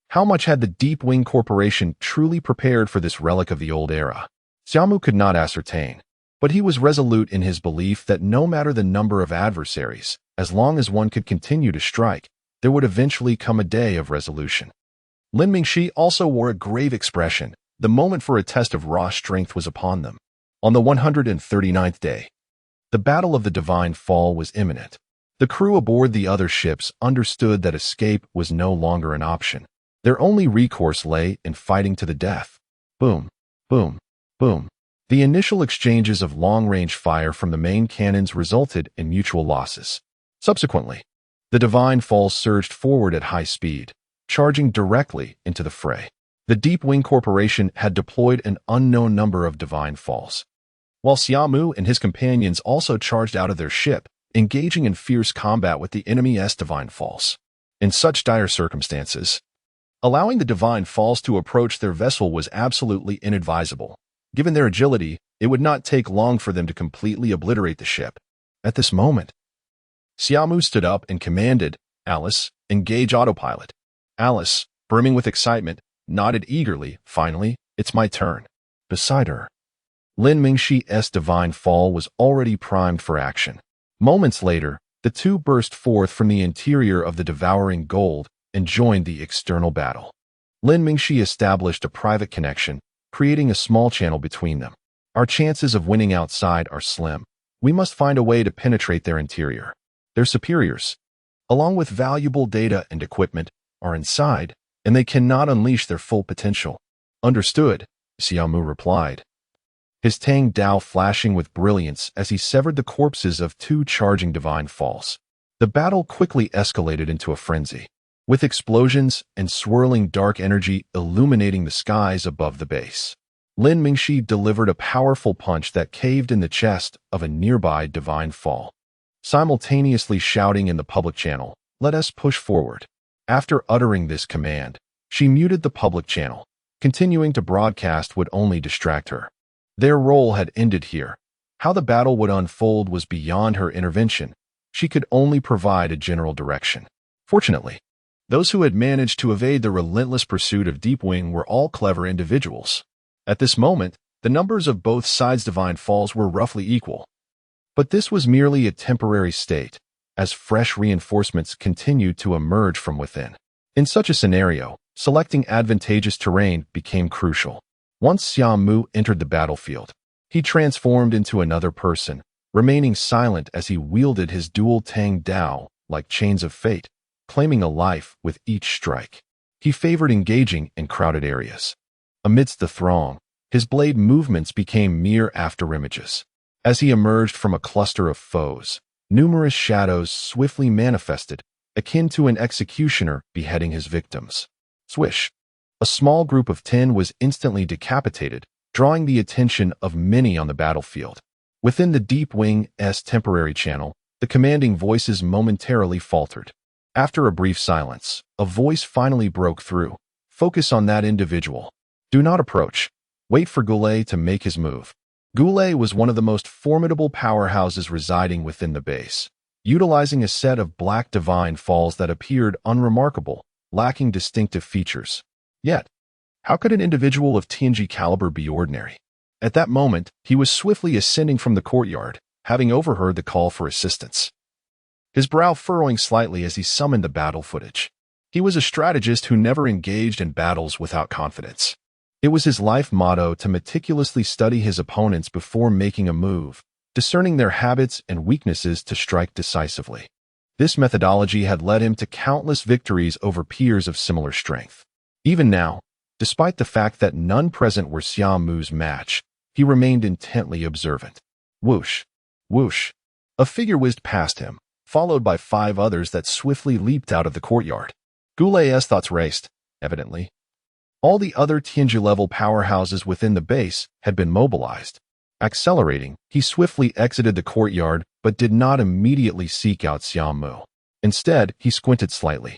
How much had the Deep Wing Corporation truly prepared for this relic of the old era? Xia Mu could not ascertain, but he was resolute in his belief that no matter the number of adversaries, as long as one could continue to strike, there would eventually come a day of resolution. Lin Mingxi also wore a grave expression. The moment for a test of raw strength was upon them. On the 139th day, the battle of the Divine Fall was imminent. The crew aboard the other ships understood that escape was no longer an option. Their only recourse lay in fighting to the death. Boom, boom, boom. The initial exchanges of long-range fire from the main cannons resulted in mutual losses. Subsequently, the Divine Falls surged forward at high speed, charging directly into the fray. The Deep Wing Corporation had deployed an unknown number of Divine Falls, while Xia Mu and his companions also charged out of their ship, engaging in fierce combat with the enemy's Divine Falls. In such dire circumstances, allowing the Divine Falls to approach their vessel was absolutely inadvisable. Given their agility, it would not take long for them to completely obliterate the ship. At this moment, Xia Mu stood up and commanded, "Alice, engage autopilot." Alice, brimming with excitement, nodded eagerly. "Finally, it's my turn." Beside her, Lin Mingxi's Divine Fall was already primed for action. Moments later, the two burst forth from the interior of the devouring gold and joined the external battle. Lin Mingxi established a private connection, creating a small channel between them. "Our chances of winning outside are slim. We must find a way to penetrate their interior. Their superiors, along with valuable data and equipment, are inside, and they cannot unleash their full potential." "Understood," Xia Mu replied, his Tang Dao flashing with brilliance as he severed the corpses of two charging Divine Falls. The battle quickly escalated into a frenzy, with explosions and swirling dark energy illuminating the skies above the base. Lin Mingxi delivered a powerful punch that caved in the chest of a nearby Divine Fall, simultaneously shouting in the public channel, "Let us push forward." After uttering this command, she muted the public channel. Continuing to broadcast would only distract her. Their role had ended here. How the battle would unfold was beyond her intervention. She could only provide a general direction. Fortunately, those who had managed to evade the relentless pursuit of Deep Wing were all clever individuals. At this moment, the numbers of both sides' Divine Falls were roughly equal. But this was merely a temporary state, as fresh reinforcements continued to emerge from within. In such a scenario, selecting advantageous terrain became crucial. Once Xia Mu entered the battlefield, he transformed into another person, remaining silent as he wielded his dual Tang Dao like chains of fate, claiming a life with each strike. He favored engaging in crowded areas. Amidst the throng, his blade movements became mere afterimages. As he emerged from a cluster of foes, numerous shadows swiftly manifested, akin to an executioner beheading his victims. Swish! A small group of 10 was instantly decapitated, drawing the attention of many on the battlefield. Within the Deep Wing's temporary channel, the commanding voices momentarily faltered. After a brief silence, a voice finally broke through. "Focus on that individual. Do not approach. Wait for Goulet to make his move." Goulet was one of the most formidable powerhouses residing within the base, utilizing a set of black Divine Falls that appeared unremarkable, lacking distinctive features. Yet, how could an individual of TNG caliber be ordinary? At that moment, he was swiftly ascending from the courtyard, having overheard the call for assistance, his brow furrowing slightly as he summoned the battle footage. He was a strategist who never engaged in battles without confidence. It was his life motto to meticulously study his opponents before making a move, discerning their habits and weaknesses to strike decisively. This methodology had led him to countless victories over peers of similar strength. Even now, despite the fact that none present were Xia Mu's match, he remained intently observant. Whoosh! Whoosh! A figure whizzed past him, followed by 5 others that swiftly leaped out of the courtyard. Goulet's thoughts raced, evidently. All the other Tianji-level powerhouses within the base had been mobilized. Accelerating, he swiftly exited the courtyard but did not immediately seek out Xia Mu. Instead, he squinted slightly,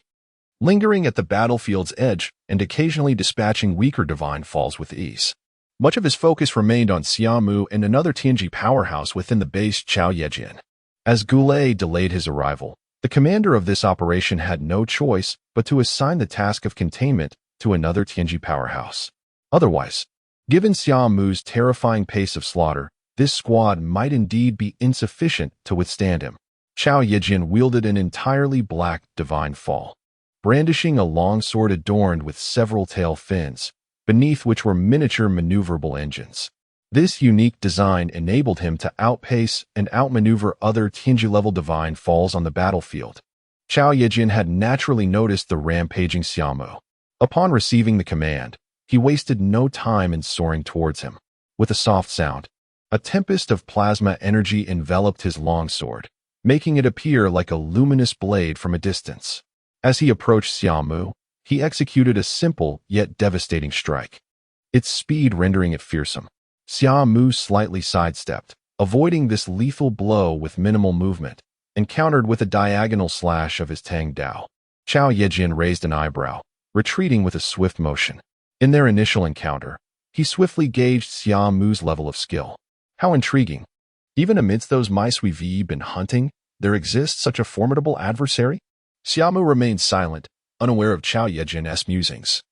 lingering at the battlefield's edge and occasionally dispatching weaker Divine Falls with ease. Much of his focus remained on Xia Mu and another Tianji powerhouse within the base, Chao Yejian. As Goulet delayed his arrival, the commander of this operation had no choice but to assign the task of containment to another Tianji powerhouse. Otherwise, given Xia Mu's terrifying pace of slaughter, this squad might indeed be insufficient to withstand him. Chao Yejian wielded an entirely black Divine Fall, brandishing a long sword adorned with several tail fins, beneath which were miniature maneuverable engines. This unique design enabled him to outpace and outmaneuver other Tianji-level divine falls on the battlefield. Chao Yejin had naturally noticed the rampaging Xia Mu. Upon receiving the command, he wasted no time in soaring towards him. With a soft sound, a tempest of plasma energy enveloped his longsword, making it appear like a luminous blade from a distance. As he approached Xia Mu, he executed a simple yet devastating strike, its speed rendering it fearsome. Xia Mu slightly sidestepped, avoiding this lethal blow with minimal movement, and countered with a diagonal slash of his Tang Dao. Chao Yejin raised an eyebrow, retreating with a swift motion. In their initial encounter, he swiftly gauged Xia Mu's level of skill. How intriguing! Even amidst those mice we've been hunting, there exists such a formidable adversary? Xia Mu remained silent, unaware of Chao Yejin's musings,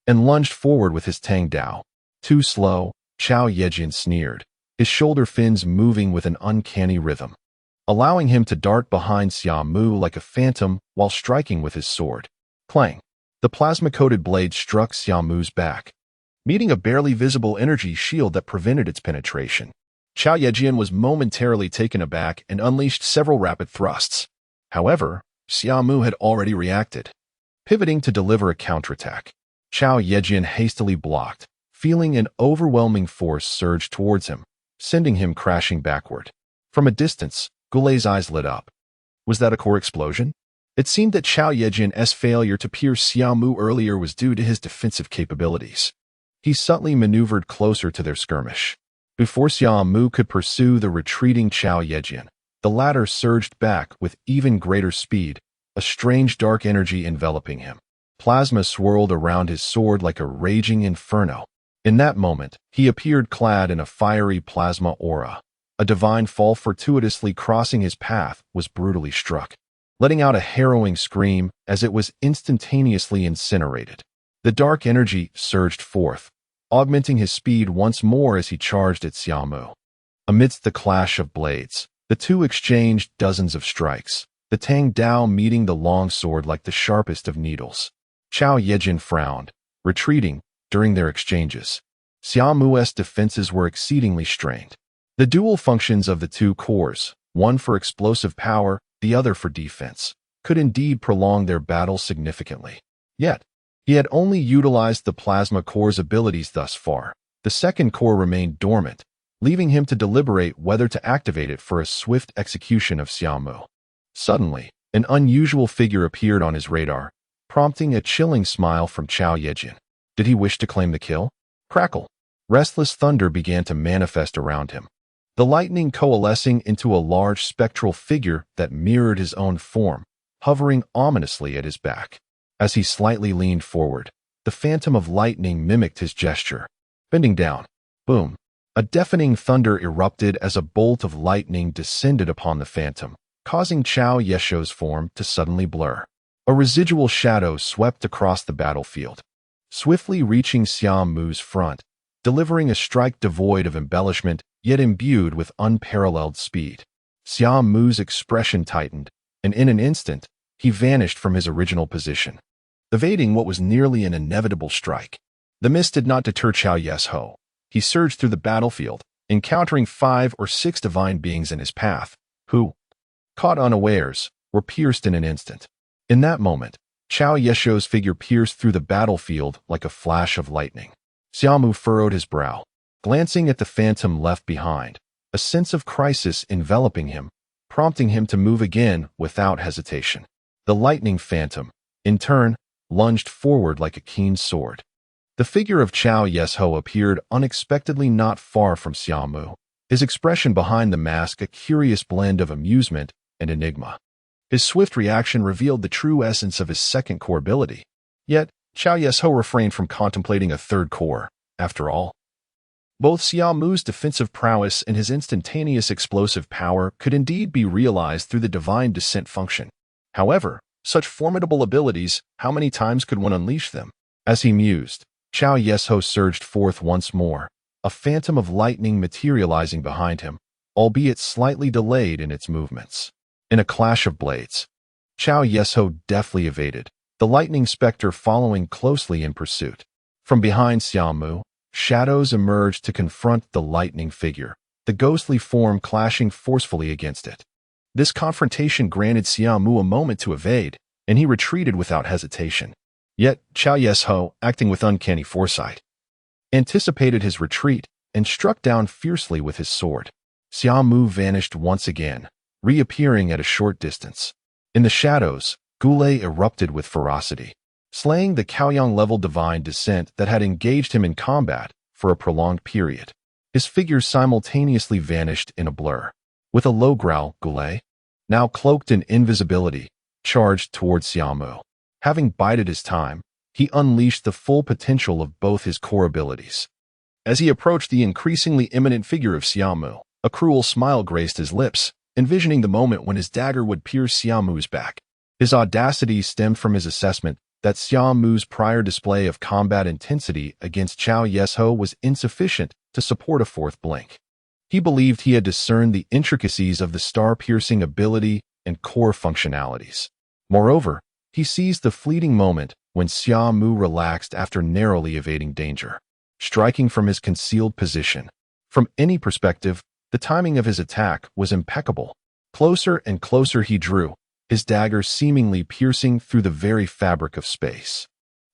and lunged forward with his Tang Dao. Too slow, Chao Yejin sneered, his shoulder fins moving with an uncanny rhythm, allowing him to dart behind Xia Mu like a phantom while striking with his sword. Clang! The plasma-coated blade struck Xia Mu's back, meeting a barely visible energy shield that prevented its penetration. Chao Yejin was momentarily taken aback and unleashed several rapid thrusts. However, Xia Mu had already reacted, pivoting to deliver a counterattack. Chao Yejin hastily blocked, feeling an overwhelming force surge towards him, sending him crashing backward. From a distance, Goulet's eyes lit up. Was that a core explosion? It seemed that Chao Yejin's failure to pierce Xia Mu earlier was due to his defensive capabilities. He subtly maneuvered closer to their skirmish. Before Xia Mu could pursue the retreating Chao Yejin, the latter surged back with even greater speed, a strange dark energy enveloping him. Plasma swirled around his sword like a raging inferno. In that moment, he appeared clad in a fiery plasma aura. A divine fall fortuitously crossing his path was brutally struck, letting out a harrowing scream as it was instantaneously incinerated. The dark energy surged forth, augmenting his speed once more as he charged at Xia Mu. Amidst the clash of blades, the two exchanged dozens of strikes, the Tang Dao meeting the long sword like the sharpest of needles. Chao Yejin frowned, retreating during their exchanges. Xia Mu's defenses were exceedingly strained. The dual functions of the two cores, one for explosive power, the other for defense, could indeed prolong their battle significantly. Yet, he had only utilized the plasma core's abilities thus far. The second core remained dormant, leaving him to deliberate whether to activate it for a swift execution of Xia Mu. Suddenly, an unusual figure appeared on his radar, prompting a chilling smile from Chao Yejin. Did he wish to claim the kill? Crackle! Restless thunder began to manifest around him, the lightning coalescing into a large spectral figure that mirrored his own form, hovering ominously at his back. As he slightly leaned forward, the phantom of lightning mimicked his gesture. Bending down, boom! A deafening thunder erupted as a bolt of lightning descended upon the phantom, causing Chao Yesho's form to suddenly blur. A residual shadow swept across the battlefield, swiftly reaching Xia Mu's front, delivering a strike devoid of embellishment yet imbued with unparalleled speed. Xia Mu's expression tightened, and in an instant, he vanished from his original position, evading what was nearly an inevitable strike. The mist did not deter Chao Yesho. He surged through the battlefield, encountering 5 or 6 divine beings in his path, who, caught unawares, were pierced in an instant. In that moment, Chao Yesho's figure pierced through the battlefield like a flash of lightning. Xia Mu furrowed his brow, glancing at the phantom left behind, a sense of crisis enveloping him, prompting him to move again without hesitation. The lightning phantom, in turn, lunged forward like a keen sword. The figure of Chao Yesho appeared unexpectedly not far from Xia Mu, his expression behind the mask a curious blend of amusement and enigma. His swift reaction revealed the true essence of his second core ability. Yet, Chao Yesho refrained from contemplating a third core. After all, both Xia Mu's defensive prowess and his instantaneous explosive power could indeed be realized through the divine descent function. However, such formidable abilities, how many times could one unleash them? As he mused, Chao Yesho surged forth once more, a phantom of lightning materializing behind him, albeit slightly delayed in its movements. In a clash of blades, Chao Yesho deftly evaded, the lightning specter following closely in pursuit. From behind Xia Mu, shadows emerged to confront the lightning figure, the ghostly form clashing forcefully against it. This confrontation granted Xia Mu a moment to evade, and he retreated without hesitation. Yet, Qiao Yesho, acting with uncanny foresight, anticipated his retreat and struck down fiercely with his sword. Xia Mu vanished once again, reappearing at a short distance. In the shadows, Gulei erupted with ferocity, slaying the Caoyang-level divine descent that had engaged him in combat for a prolonged period. His figure simultaneously vanished in a blur. With a low growl, Gulei, now cloaked in invisibility, charged towards Xia Mu. Having bided his time, he unleashed the full potential of both his core abilities. As he approached the increasingly imminent figure of Xia Mu, a cruel smile graced his lips, envisioning the moment when his dagger would pierce Xia Mu's back. His audacity stemmed from his assessment that Xia Mu's prior display of combat intensity against Qiao Yesho was insufficient to support a fourth blink. He believed he had discerned the intricacies of the star-piercing ability and core functionalities. Moreover, he seized the fleeting moment when Xia Mu relaxed after narrowly evading danger, striking from his concealed position. From any perspective, the timing of his attack was impeccable. Closer and closer he drew, his dagger seemingly piercing through the very fabric of space.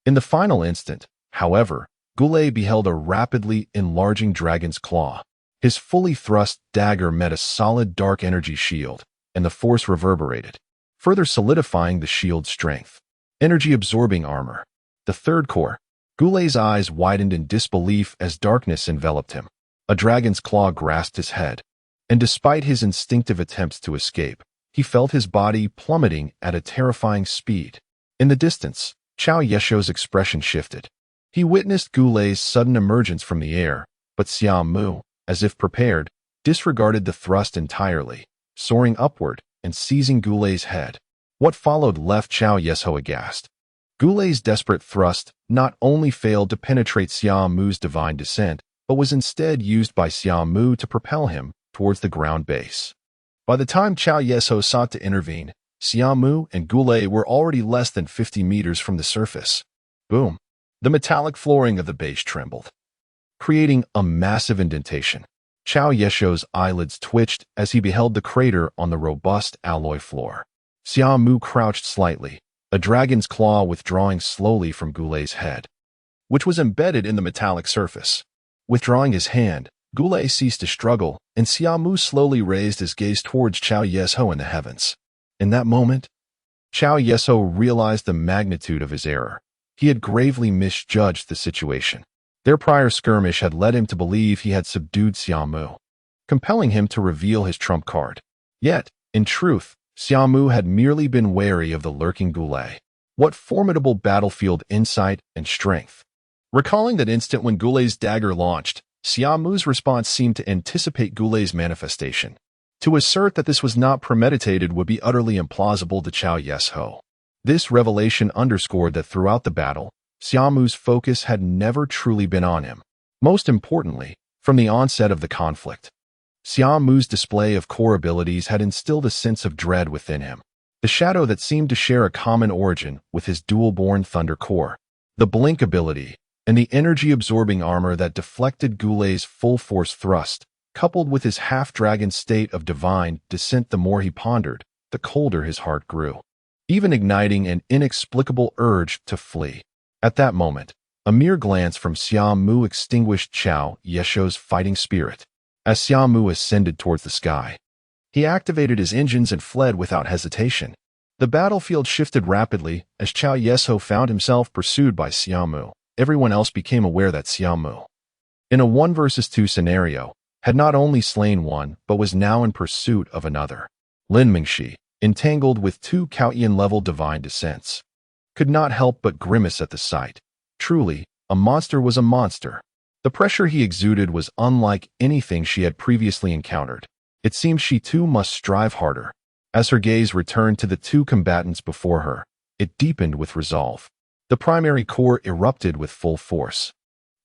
In the final instant, however, Gulei beheld a rapidly enlarging dragon's claw. His fully thrust dagger met a solid dark energy shield, and the force reverberated, further solidifying the shield's strength. Energy-absorbing armor. The third core. Gulei's eyes widened in disbelief as darkness enveloped him. A dragon's claw grasped his head, and despite his instinctive attempts to escape, he felt his body plummeting at a terrifying speed. In the distance, Qiao Yesho's expression shifted. He witnessed Gulei's sudden emergence from the air, but Xia Mu, as if prepared, disregarded the thrust entirely, soaring upward and seizing Gulei's head. What followed left Qiao Yesho aghast. Gulei's desperate thrust not only failed to penetrate Xia Mu's divine descent, but was instead used by Xia Mu to propel him towards the ground base. By the time Qiao Yesho sought to intervene, Xia Mu and Gulei were already less than 50 meters from the surface. Boom! The metallic flooring of the base trembled, creating a massive indentation. Qiao Yesho's eyelids twitched as he beheld the crater on the robust alloy floor. Xia Mu crouched slightly, a dragon's claw withdrawing slowly from Gulei's head, which was embedded in the metallic surface. Withdrawing his hand, Gulei ceased to struggle, and Xia Mu slowly raised his gaze towards Qiao Yesho in the heavens. In that moment, Qiao Yesho realized the magnitude of his error. He had gravely misjudged the situation. Their prior skirmish had led him to believe he had subdued Xia Mu, compelling him to reveal his trump card. Yet, in truth, Xia Mu had merely been wary of the lurking Gulei. What formidable battlefield insight and strength! Recalling that instant when Gulei's dagger launched, Xia Mu's response seemed to anticipate Gulei's manifestation. To assert that this was not premeditated would be utterly implausible to Qiao Yesho. This revelation underscored that throughout the battle, Xia Mu's focus had never truly been on him. Most importantly, from the onset of the conflict, Xia Mu's display of core abilities had instilled a sense of dread within him. The shadow that seemed to share a common origin with his dual-born thunder core, the blink ability, and the energy-absorbing armor that deflected Gulei's full-force thrust, coupled with his half-dragon state of divine descent. The more he pondered, the colder his heart grew, even igniting an inexplicable urge to flee. At that moment, a mere glance from Xia Mu extinguished Qiao Yesho's fighting spirit. As Xia Mu ascended towards the sky, he activated his engines and fled without hesitation. The battlefield shifted rapidly as Qiao Yesho found himself pursued by Xia Mu. Everyone else became aware that Xia Mu, in a 1 versus 2 scenario, had not only slain one but was now in pursuit of another. Lin Mingxi, entangled with 2 Caoyan-level divine descents, could not help but grimace at the sight. Truly, a monster was a monster. The pressure he exuded was unlike anything she had previously encountered. It seemed she too must strive harder. As her gaze returned to the 2 combatants before her, it deepened with resolve. The primary core erupted with full force.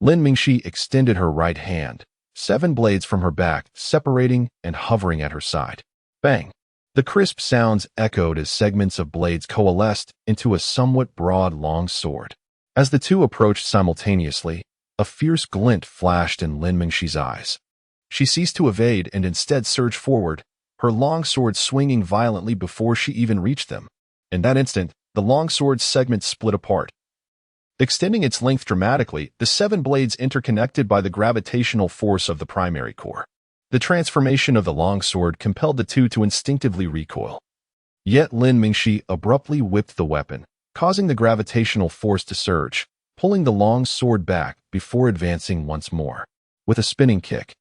Lin Mingxi extended her right hand, 7 blades from her back separating and hovering at her side. Bang! The crisp sounds echoed as segments of blades coalesced into a somewhat broad long sword. As the 2 approached simultaneously, A fierce glint flashed in Lin Mingxi's eyes. She ceased to evade and instead surged forward, her long sword swinging violently before she even reached them. In that instant, the long sword's segment split apart. Extending its length dramatically, the 7 blades interconnected by the gravitational force of the primary core. The transformation of the long sword compelled the two to instinctively recoil. Yet Lin Mingxi abruptly whipped the weapon, causing the gravitational force to surge, pulling the long sword back before advancing once more. With a spinning kick,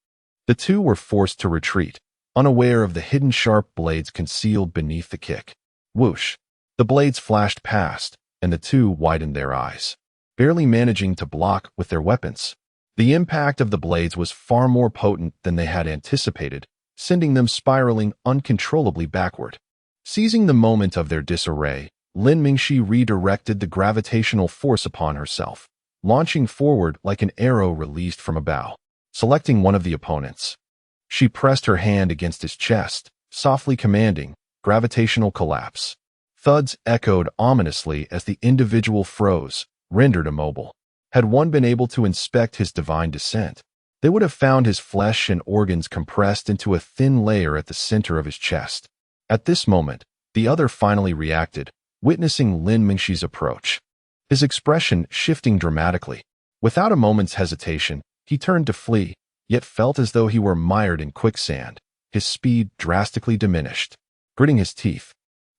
the two were forced to retreat, unaware of the hidden sharp blades concealed beneath the kick. Whoosh! The blades flashed past, and the two widened their eyes, barely managing to block with their weapons. The impact of the blades was far more potent than they had anticipated, sending them spiraling uncontrollably backward. Seizing the moment of their disarray, Lin Mingxi redirected the gravitational force upon herself, launching forward like an arrow released from a bow. Selecting one of the opponents, she pressed her hand against his chest, softly commanding, "Gravitational collapse." Thuds echoed ominously as the individual froze, rendered immobile. Had one been able to inspect his divine descent, they would have found his flesh and organs compressed into a thin layer at the center of his chest. At this moment, the other finally reacted, witnessing Lin Mingxi's approach. His expression shifting dramatically. Without a moment's hesitation, he turned to flee, yet felt as though he were mired in quicksand, his speed drastically diminished. Gritting his teeth,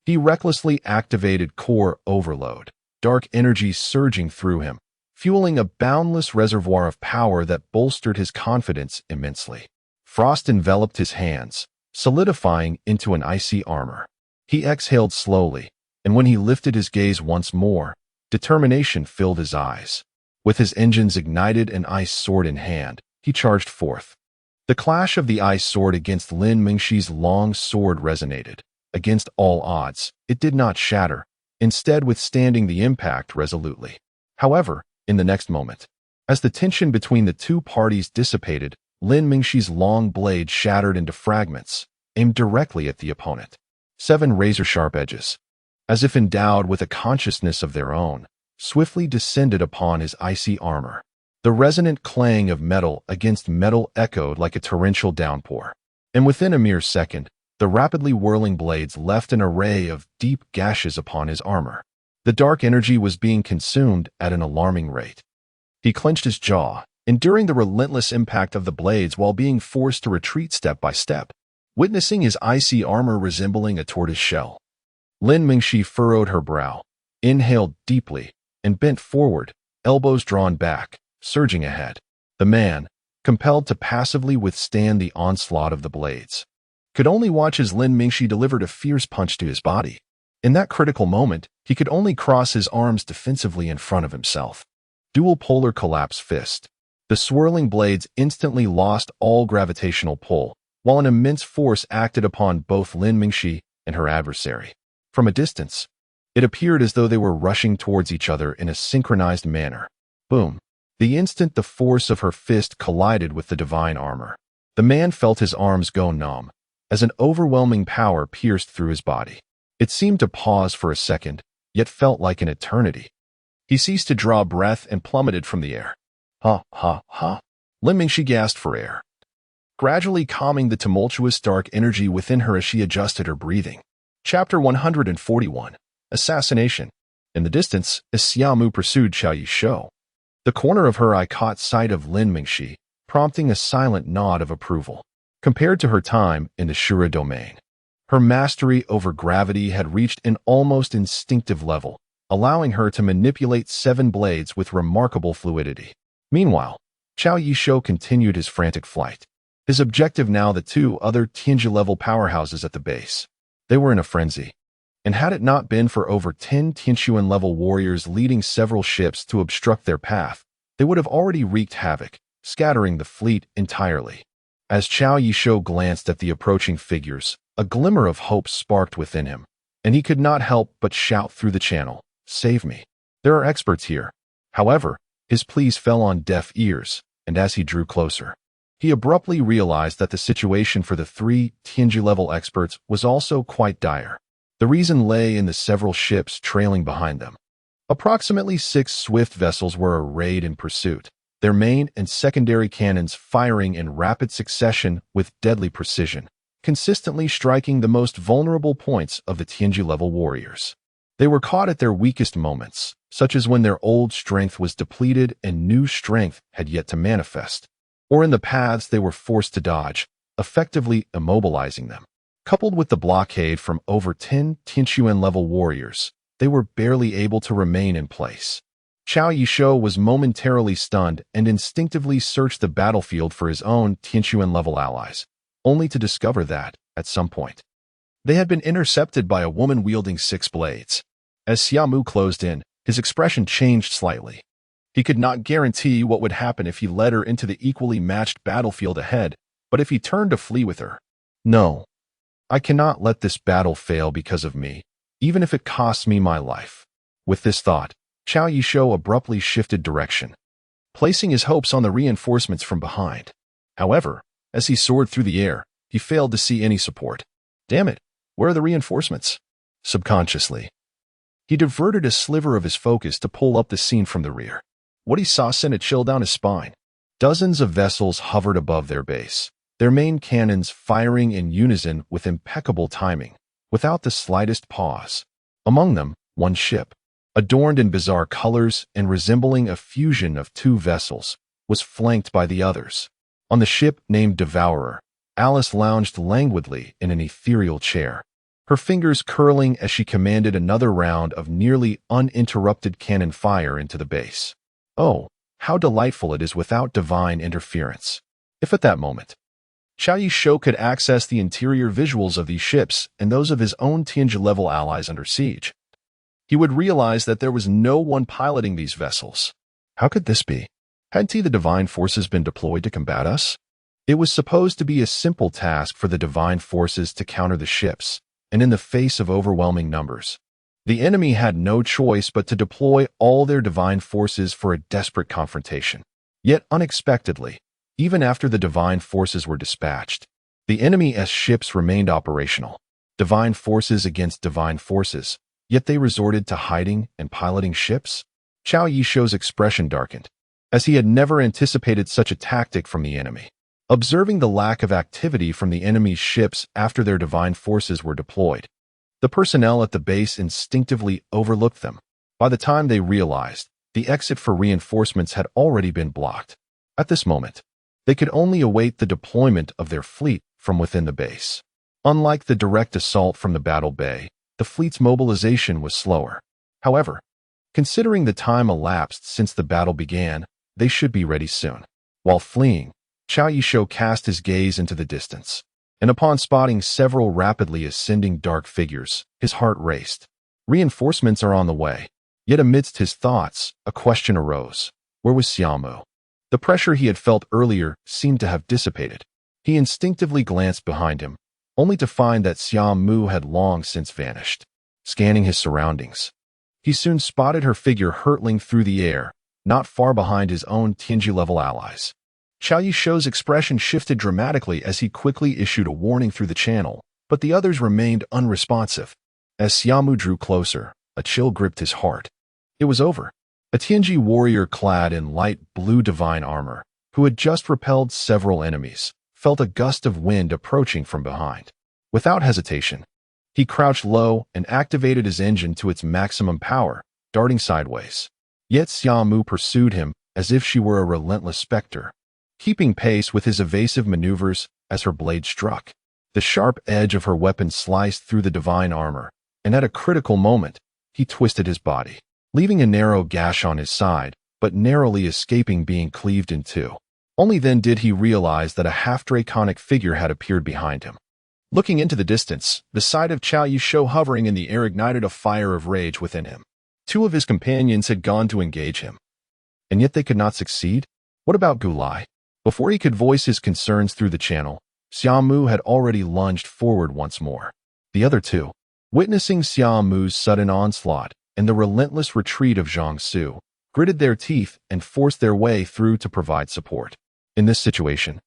he recklessly activated core overload, dark energy surging through him, fueling a boundless reservoir of power that bolstered his confidence immensely. Frost enveloped his hands, solidifying into an icy armor. He exhaled slowly, and when he lifted his gaze once more, determination filled his eyes. With his engines ignited and ice sword in hand, he charged forth. The clash of the ice sword against Lin Mingxi's long sword resonated. Against all odds, it did not shatter, instead withstanding the impact resolutely. However, in the next moment, as the tension between the two parties dissipated, Lin Mingxi's long blade shattered into fragments, aimed directly at the opponent. 7 razor-sharp edges, as if endowed with a consciousness of their own, swiftly descended upon his icy armor. The resonant clang of metal against metal echoed like a torrential downpour, and within a mere second, the rapidly whirling blades left an array of deep gashes upon his armor. The dark energy was being consumed at an alarming rate. He clenched his jaw, enduring the relentless impact of the blades while being forced to retreat step by step, witnessing his icy armor resembling a tortoise shell. Lin Mingxi furrowed her brow, inhaled deeply, and bent forward, elbows drawn back, surging ahead. The man, compelled to passively withstand the onslaught of the blades, could only watch as Lin Mingxi delivered a fierce punch to his body. In that critical moment, he could only cross his arms defensively in front of himself. Dual polar collapse fist. The swirling blades instantly lost all gravitational pull, while an immense force acted upon both Lin Mingxi and her adversary. From a distance, it appeared as though they were rushing towards each other in a synchronized manner. Boom! The instant the force of her fist collided with the divine armor, the man felt his arms go numb, as an overwhelming power pierced through his body. It seemed to pause for a second, yet felt like an eternity. He ceased to draw breath and plummeted from the air. Ha, ha, ha. Lin Mingxi gasped for air, gradually calming the tumultuous dark energy within her as she adjusted her breathing. Chapter 141. Assassination. In the distance, as Xia Mu pursued Xiao Yishou, the corner of her eye caught sight of Lin Mingxi, prompting a silent nod of approval. Compared to her time in the Shura domain, her mastery over gravity had reached an almost instinctive level, allowing her to manipulate 7 blades with remarkable fluidity. Meanwhile, Xiao Yishou continued his frantic flight. His objective now the 2 other Tianjia-level powerhouses at the base. They were in a frenzy, and had it not been for over 10 Tianquan-level warriors leading several ships to obstruct their path, they would have already wreaked havoc, scattering the fleet entirely. As Xiao Yishou glanced at the approaching figures, a glimmer of hope sparked within him, and he could not help but shout through the channel, "Save me! There are experts here." However, his pleas fell on deaf ears, and as he drew closer, he abruptly realized that the situation for the 3 Tianjia-level experts was also quite dire. The reason lay in the several ships trailing behind them. Approximately 6 swift vessels were arrayed in pursuit, their main and secondary cannons firing in rapid succession with deadly precision, consistently striking the most vulnerable points of the Tianji-level warriors. They were caught at their weakest moments, such as when their old strength was depleted and new strength had yet to manifest, or in the paths they were forced to dodge, effectively immobilizing them. Coupled with the blockade from over 10 Tianquan-level warriors, they were barely able to remain in place. Qiao Yishou was momentarily stunned and instinctively searched the battlefield for his own Tianquan-level allies, only to discover that, at some point, they had been intercepted by a woman wielding 6 blades. As Xia Mu closed in, his expression changed slightly. He could not guarantee what would happen if he led her into the equally matched battlefield ahead, but if he turned to flee with her. No, I cannot let this battle fail because of me, even if it costs me my life. With this thought, Qiao Yishou abruptly shifted direction, placing his hopes on the reinforcements from behind. However, as he soared through the air, he failed to see any support. Damn it, where are the reinforcements? Subconsciously, he diverted a sliver of his focus to pull up the scene from the rear. What he saw sent a chill down his spine. Dozens of vessels hovered above their base, their main cannons firing in unison with impeccable timing, without the slightest pause. Among them, one ship, adorned in bizarre colors and resembling a fusion of 2 vessels, was flanked by the others. On the ship named Devourer, Alice lounged languidly in an ethereal chair, her fingers curling as she commanded another round of nearly uninterrupted cannon fire into the base. Oh, how delightful it is without divine interference. If at that moment, Qiao Yishou could access the interior visuals of these ships and those of his own Tianji-level allies under siege, he would realize that there was no one piloting these vessels. How could this be? Hadn't the divine forces been deployed to combat us? It was supposed to be a simple task for the divine forces to counter the ships, and in the face of overwhelming numbers, the enemy had no choice but to deploy all their divine forces for a desperate confrontation. Yet unexpectedly, even after the divine forces were dispatched, the enemy's ships remained operational. Divine forces against divine forces, yet they resorted to hiding and piloting ships? Qiao Yishou's expression darkened, as he had never anticipated such a tactic from the enemy. Observing the lack of activity from the enemy's ships after their divine forces were deployed, the personnel at the base instinctively overlooked them. By the time they realized, the exit for reinforcements had already been blocked. At this moment, they could only await the deployment of their fleet from within the base. Unlike the direct assault from the battle bay, the fleet's mobilization was slower. However, considering the time elapsed since the battle began, they should be ready soon. While fleeing, Qiao Yishou cast his gaze into the distance, and upon spotting several rapidly ascending dark figures, his heart raced. Reinforcements are on the way. Yet amidst his thoughts, a question arose. Where was Xia Mu? The pressure he had felt earlier seemed to have dissipated. He instinctively glanced behind him, only to find that Xia Mu had long since vanished. Scanning his surroundings, he soon spotted her figure hurtling through the air, not far behind his own Tianji-level allies. Qiao Yishou's expression shifted dramatically as he quickly issued a warning through the channel, but the others remained unresponsive. As Xia Mu drew closer, a chill gripped his heart. It was over. A Tianji warrior clad in light blue divine armor, who had just repelled several enemies, felt a gust of wind approaching from behind. Without hesitation, he crouched low and activated his engine to its maximum power, darting sideways. Yet Xia Mu pursued him as if she were a relentless specter, keeping pace with his evasive maneuvers as her blade struck. The sharp edge of her weapon sliced through the divine armor, and at a critical moment, he twisted his body, leaving a narrow gash on his side, but narrowly escaping being cleaved in two. Only then did he realize that a half-draconic figure had appeared behind him. Looking into the distance, the sight of Qiao Yishou hovering in the air ignited a fire of rage within him. 2 of his companions had gone to engage him, and yet they could not succeed? What about Gulai? Before he could voice his concerns through the channel, Xia Mu had already lunged forward once more. The other 2, witnessing Xia Mu's sudden onslaught and the relentless retreat of Zhang Su, gritted their teeth and forced their way through to provide support. In this situation,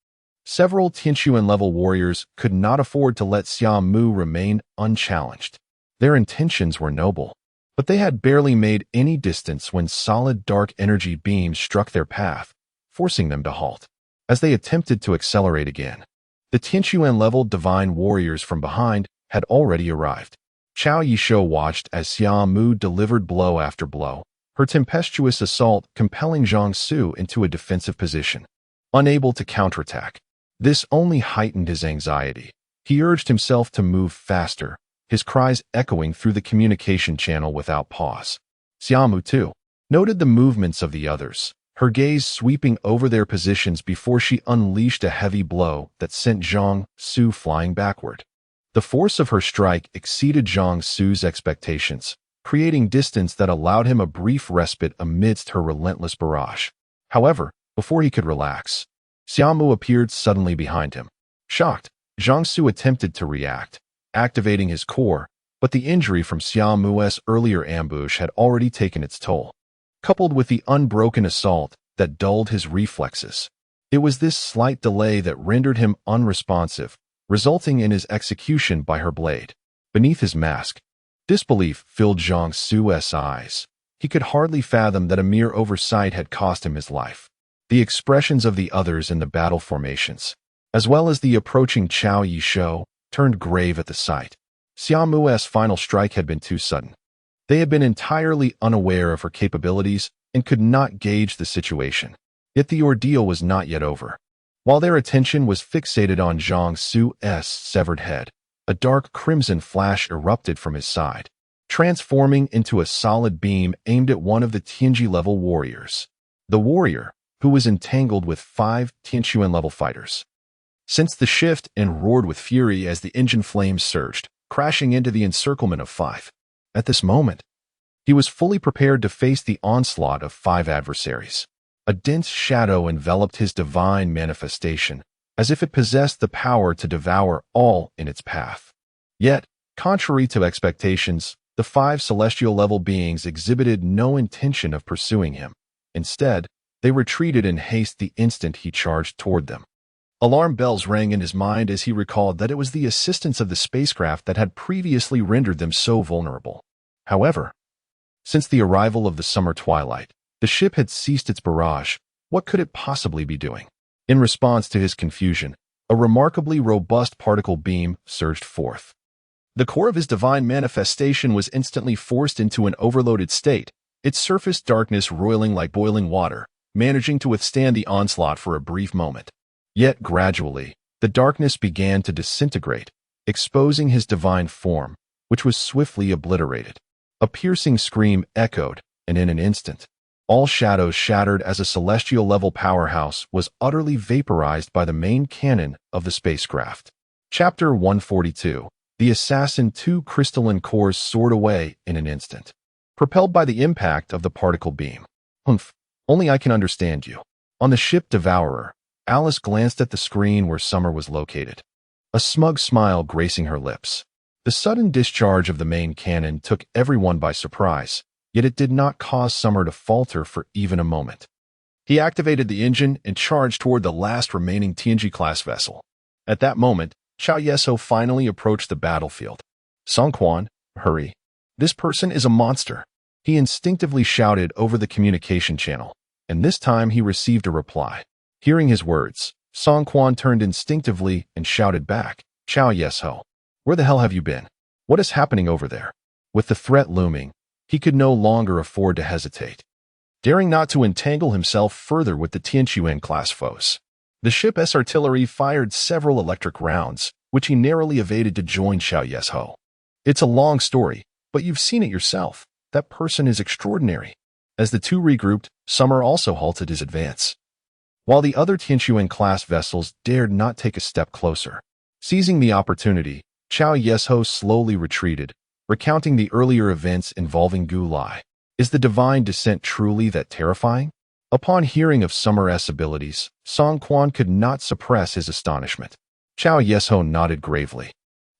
several Tianquan-level warriors could not afford to let Xia Mu remain unchallenged. Their intentions were noble, but they had barely made any distance when solid dark energy beams struck their path, forcing them to halt. As they attempted to accelerate again, the Tianquan-level divine warriors from behind had already arrived. Qiao Yishou watched as Xia Mu delivered blow after blow, her tempestuous assault compelling Zhang Su into a defensive position. Unable to counterattack, this only heightened his anxiety. He urged himself to move faster, his cries echoing through the communication channel without pause. Xia Mu, too, noted the movements of the others, her gaze sweeping over their positions before she unleashed a heavy blow that sent Zhang Su flying backward. The force of her strike exceeded Zhang Su's expectations, creating distance that allowed him a brief respite amidst her relentless barrage. However, before he could relax, Xia Mu appeared suddenly behind him. Shocked, Zhang Su attempted to react, activating his core, but the injury from Xia Mu's earlier ambush had already taken its toll. Coupled with the unbroken assault that dulled his reflexes, it was this slight delay that rendered him unresponsive, resulting in his execution by her blade. Beneath his mask, disbelief filled Zhang Su's eyes. He could hardly fathom that a mere oversight had cost him his life. The expressions of the others in the battle formations, as well as the approaching Qiao Yishou, turned grave at the sight. Xia Mu's final strike had been too sudden. They had been entirely unaware of her capabilities and could not gauge the situation. Yet the ordeal was not yet over. While their attention was fixated on Zhang Su's severed head, a dark crimson flash erupted from his side, transforming into a solid beam aimed at one of the Tianji-level warriors. The warrior, who was entangled with 5 Tianquan-level fighters, sensed the shift and roared with fury as the engine flames surged, crashing into the encirclement of 5. At this moment, he was fully prepared to face the onslaught of 5 adversaries. A dense shadow enveloped his divine manifestation, as if it possessed the power to devour all in its path. Yet, contrary to expectations, the 5 celestial-level beings exhibited no intention of pursuing him. Instead, they retreated in haste the instant he charged toward them. Alarm bells rang in his mind as he recalled that it was the assistance of the spacecraft that had previously rendered them so vulnerable. However, since the arrival of the summer twilight, the ship had ceased its barrage. What could it possibly be doing? In response to his confusion, a remarkably robust particle beam surged forth. The core of his divine manifestation was instantly forced into an overloaded state, its surface darkness roiling like boiling water, managing to withstand the onslaught for a brief moment. Yet gradually, the darkness began to disintegrate, exposing his divine form, which was swiftly obliterated. A piercing scream echoed, and in an instant, all shadows shattered as a celestial-level powerhouse was utterly vaporized by the main cannon of the spacecraft. Chapter 142. The Assassin 2 crystalline cores soared away in an instant, propelled by the impact of the particle beam. Humph, only I can understand you. On the ship Devourer, Alice glanced at the screen where Summer was located, a smug smile gracing her lips. The sudden discharge of the main cannon took everyone by surprise, yet it did not cause Summer to falter for even a moment. He activated the engine and charged toward the last remaining Tianji-class vessel. At that moment, Qiao Yishou finally approached the battlefield. Song Quan, hurry. This person is a monster. He instinctively shouted over the communication channel, and this time he received a reply. Hearing his words, Song Quan turned instinctively and shouted back, Qiao Yishou, where the hell have you been? What is happening over there? With the threat looming, he could no longer afford to hesitate. Daring not to entangle himself further with the Tianquan-class foes, the ship's artillery fired several electric rounds, which he narrowly evaded to join Qiao Yishou. It's a long story, but you've seen it yourself. That person is extraordinary. As the two regrouped, Summer also halted his advance, while the other Tianquan-class vessels dared not take a step closer. Seizing the opportunity, Qiao Yishou slowly retreated, recounting the earlier events involving Gu Lai. Is the divine descent truly that terrifying? Upon hearing of Summer's abilities, Song Quan could not suppress his astonishment. Qiao Yishou nodded gravely.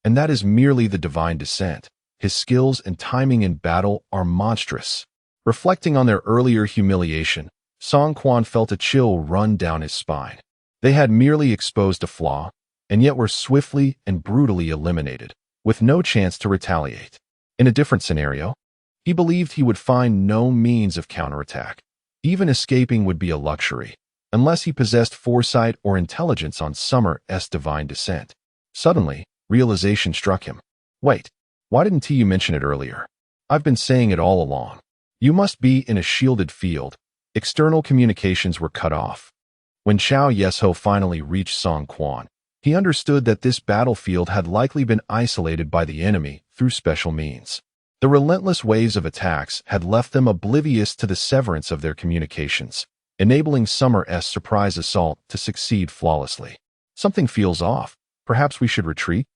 And that is merely the divine descent. His skills and timing in battle are monstrous. Reflecting on their earlier humiliation, Song Quan felt a chill run down his spine. They had merely exposed a flaw, and yet were swiftly and brutally eliminated, with no chance to retaliate. In a different scenario, he believed he would find no means of counterattack. Even escaping would be a luxury. unless he possessed foresight or intelligence on Summer's divine descent. Suddenly, realization struck him. Wait, why didn't you mention it earlier? I've been saying it all along. You must be in a shielded field. External communications were cut off. When Xiao Yesho finally reached Song Quan, he understood that this battlefield had likely been isolated by the enemy through special means. The relentless waves of attacks had left them oblivious to the severance of their communications, enabling Summer's surprise assault to succeed flawlessly. Something feels off. Perhaps we should retreat?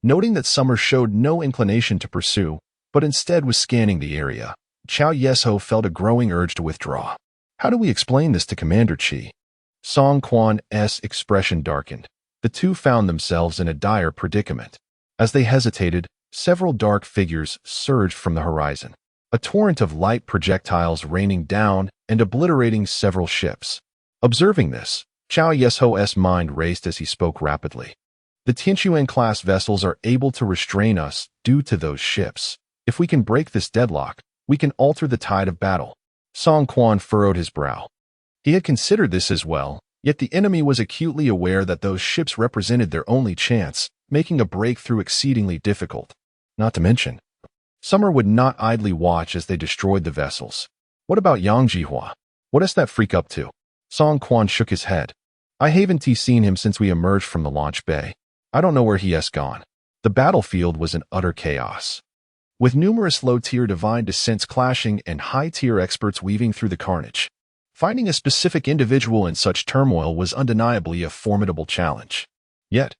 Noting that Summer showed no inclination to pursue, but instead was scanning the area, Xiao Yesho felt a growing urge to withdraw. How do we explain this to Commander Qi? Song Quan's expression darkened. The two found themselves in a dire predicament. As they hesitated, several dark figures surged from the horizon, a torrent of light projectiles raining down and obliterating several ships. Observing this, Xiao Yesho's mind raced as he spoke rapidly. The Tianquan-class vessels are able to restrain us due to those ships. If we can break this deadlock, we can alter the tide of battle. Song Quan furrowed his brow. He had considered this as well, yet the enemy was acutely aware that those ships represented their only chance, making a breakthrough exceedingly difficult. Not to mention, Summer would not idly watch as they destroyed the vessels. What about Yang Jihua? What is that freak up to? Song Quan shook his head. I haven't seen him since we emerged from the launch bay. I don't know where he has gone. The battlefield was in utter chaos, with numerous low-tier divine descents clashing and high-tier experts weaving through the carnage. Finding a specific individual in such turmoil was undeniably a formidable challenge. Yet,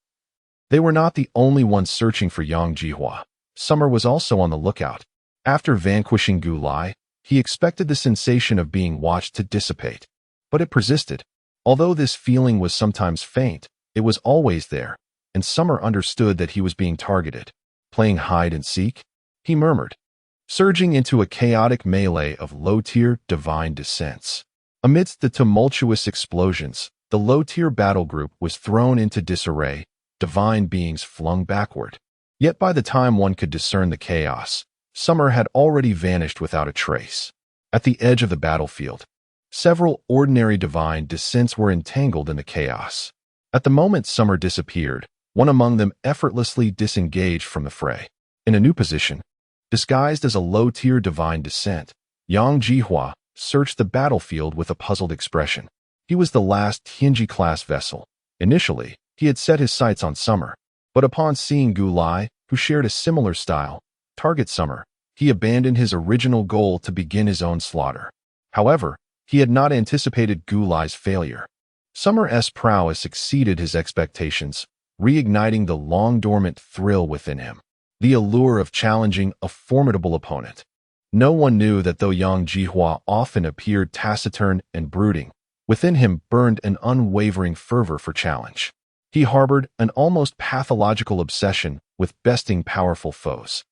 they were not the only ones searching for Yang Jihua. Summer was also on the lookout. After vanquishing Gu Lai, he expected the sensation of being watched to dissipate. But it persisted. Although this feeling was sometimes faint, it was always there, and Summer understood that he was being targeted. Playing hide and seek? He murmured, surging into a chaotic melee of low-tier divine descents. Amidst the tumultuous explosions, the low-tier battle group was thrown into disarray, divine beings flung backward. Yet by the time one could discern the chaos, Summer had already vanished without a trace. At the edge of the battlefield, several ordinary divine descents were entangled in the chaos. At the moment Summer disappeared, one among them effortlessly disengaged from the fray. In a new position, disguised as a low-tier divine descent, Yang Jihua searched the battlefield with a puzzled expression. He was the last Tianji-class vessel. Initially, he had set his sights on Summer, but upon seeing Gu Lai, who shared a similar style, target Summer, he abandoned his original goal to begin his own slaughter. However, he had not anticipated Gu Lai's failure. Summer's prowess exceeded his expectations, reigniting the long-dormant thrill within him, the allure of challenging a formidable opponent. No one knew that though Yang Jihua often appeared taciturn and brooding, within him burned an unwavering fervor for challenge. He harbored an almost pathological obsession with besting powerful foes.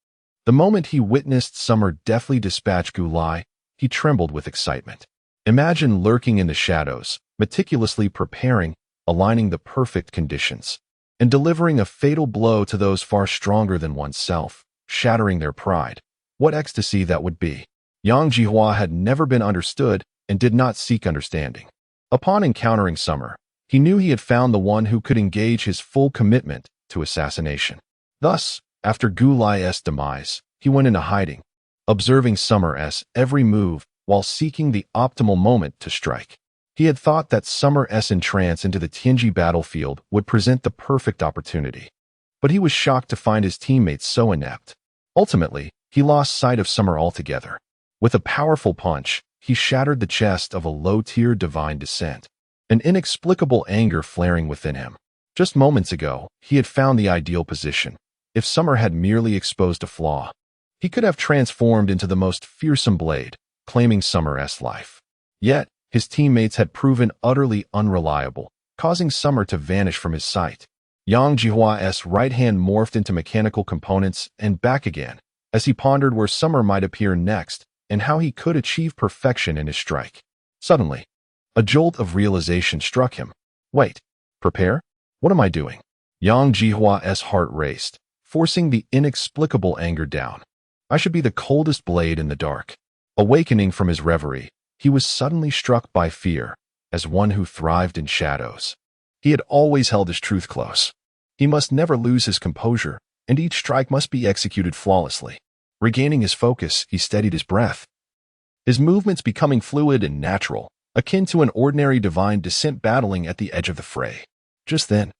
The moment he witnessed Summer deftly dispatch Gu Lai, he trembled with excitement. Imagine lurking in the shadows, meticulously preparing, aligning the perfect conditions, and delivering a fatal blow to those far stronger than oneself, shattering their pride. What ecstasy that would be! Yang Jihua had never been understood and did not seek understanding. Upon encountering Summer, he knew he had found the one who could engage his full commitment to assassination. Thus, after Gu Lai's demise, he went into hiding, observing Summer's every move while seeking the optimal moment to strike. He had thought that Summer's entrance into the Tianji battlefield would present the perfect opportunity. But he was shocked to find his teammates so inept. Ultimately, he lost sight of Summer altogether. With a powerful punch, he shattered the chest of a low-tier divine descent, an inexplicable anger flaring within him. Just moments ago, he had found the ideal position. If Summer had merely exposed a flaw, he could have transformed into the most fearsome blade, claiming Summer's life. Yet, his teammates had proven utterly unreliable, causing Summer to vanish from his sight. Yang Jihua's right hand morphed into mechanical components and back again, as he pondered where Summer might appear next and how he could achieve perfection in his strike. Suddenly, a jolt of realization struck him. Wait, prepare? What am I doing? Yang Jihua's heart raced, forcing the inexplicable anger down. I should be the coldest blade in the dark. Awakening from his reverie, he was suddenly struck by fear. as one who thrived in shadows. He had always held his truth close. He must never lose his composure, and each strike must be executed flawlessly. Regaining his focus, he steadied his breath, his movements becoming fluid and natural, akin to an ordinary divine descent battling at the edge of the fray. Just then,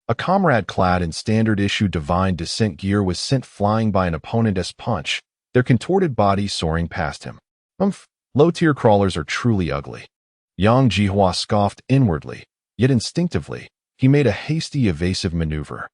a comrade clad in standard-issue divine descent gear was sent flying by an opponent's punch, their contorted bodies soaring past him. Low-tier crawlers are truly ugly. Yang Jihua scoffed inwardly, yet instinctively, he made a hasty evasive maneuver,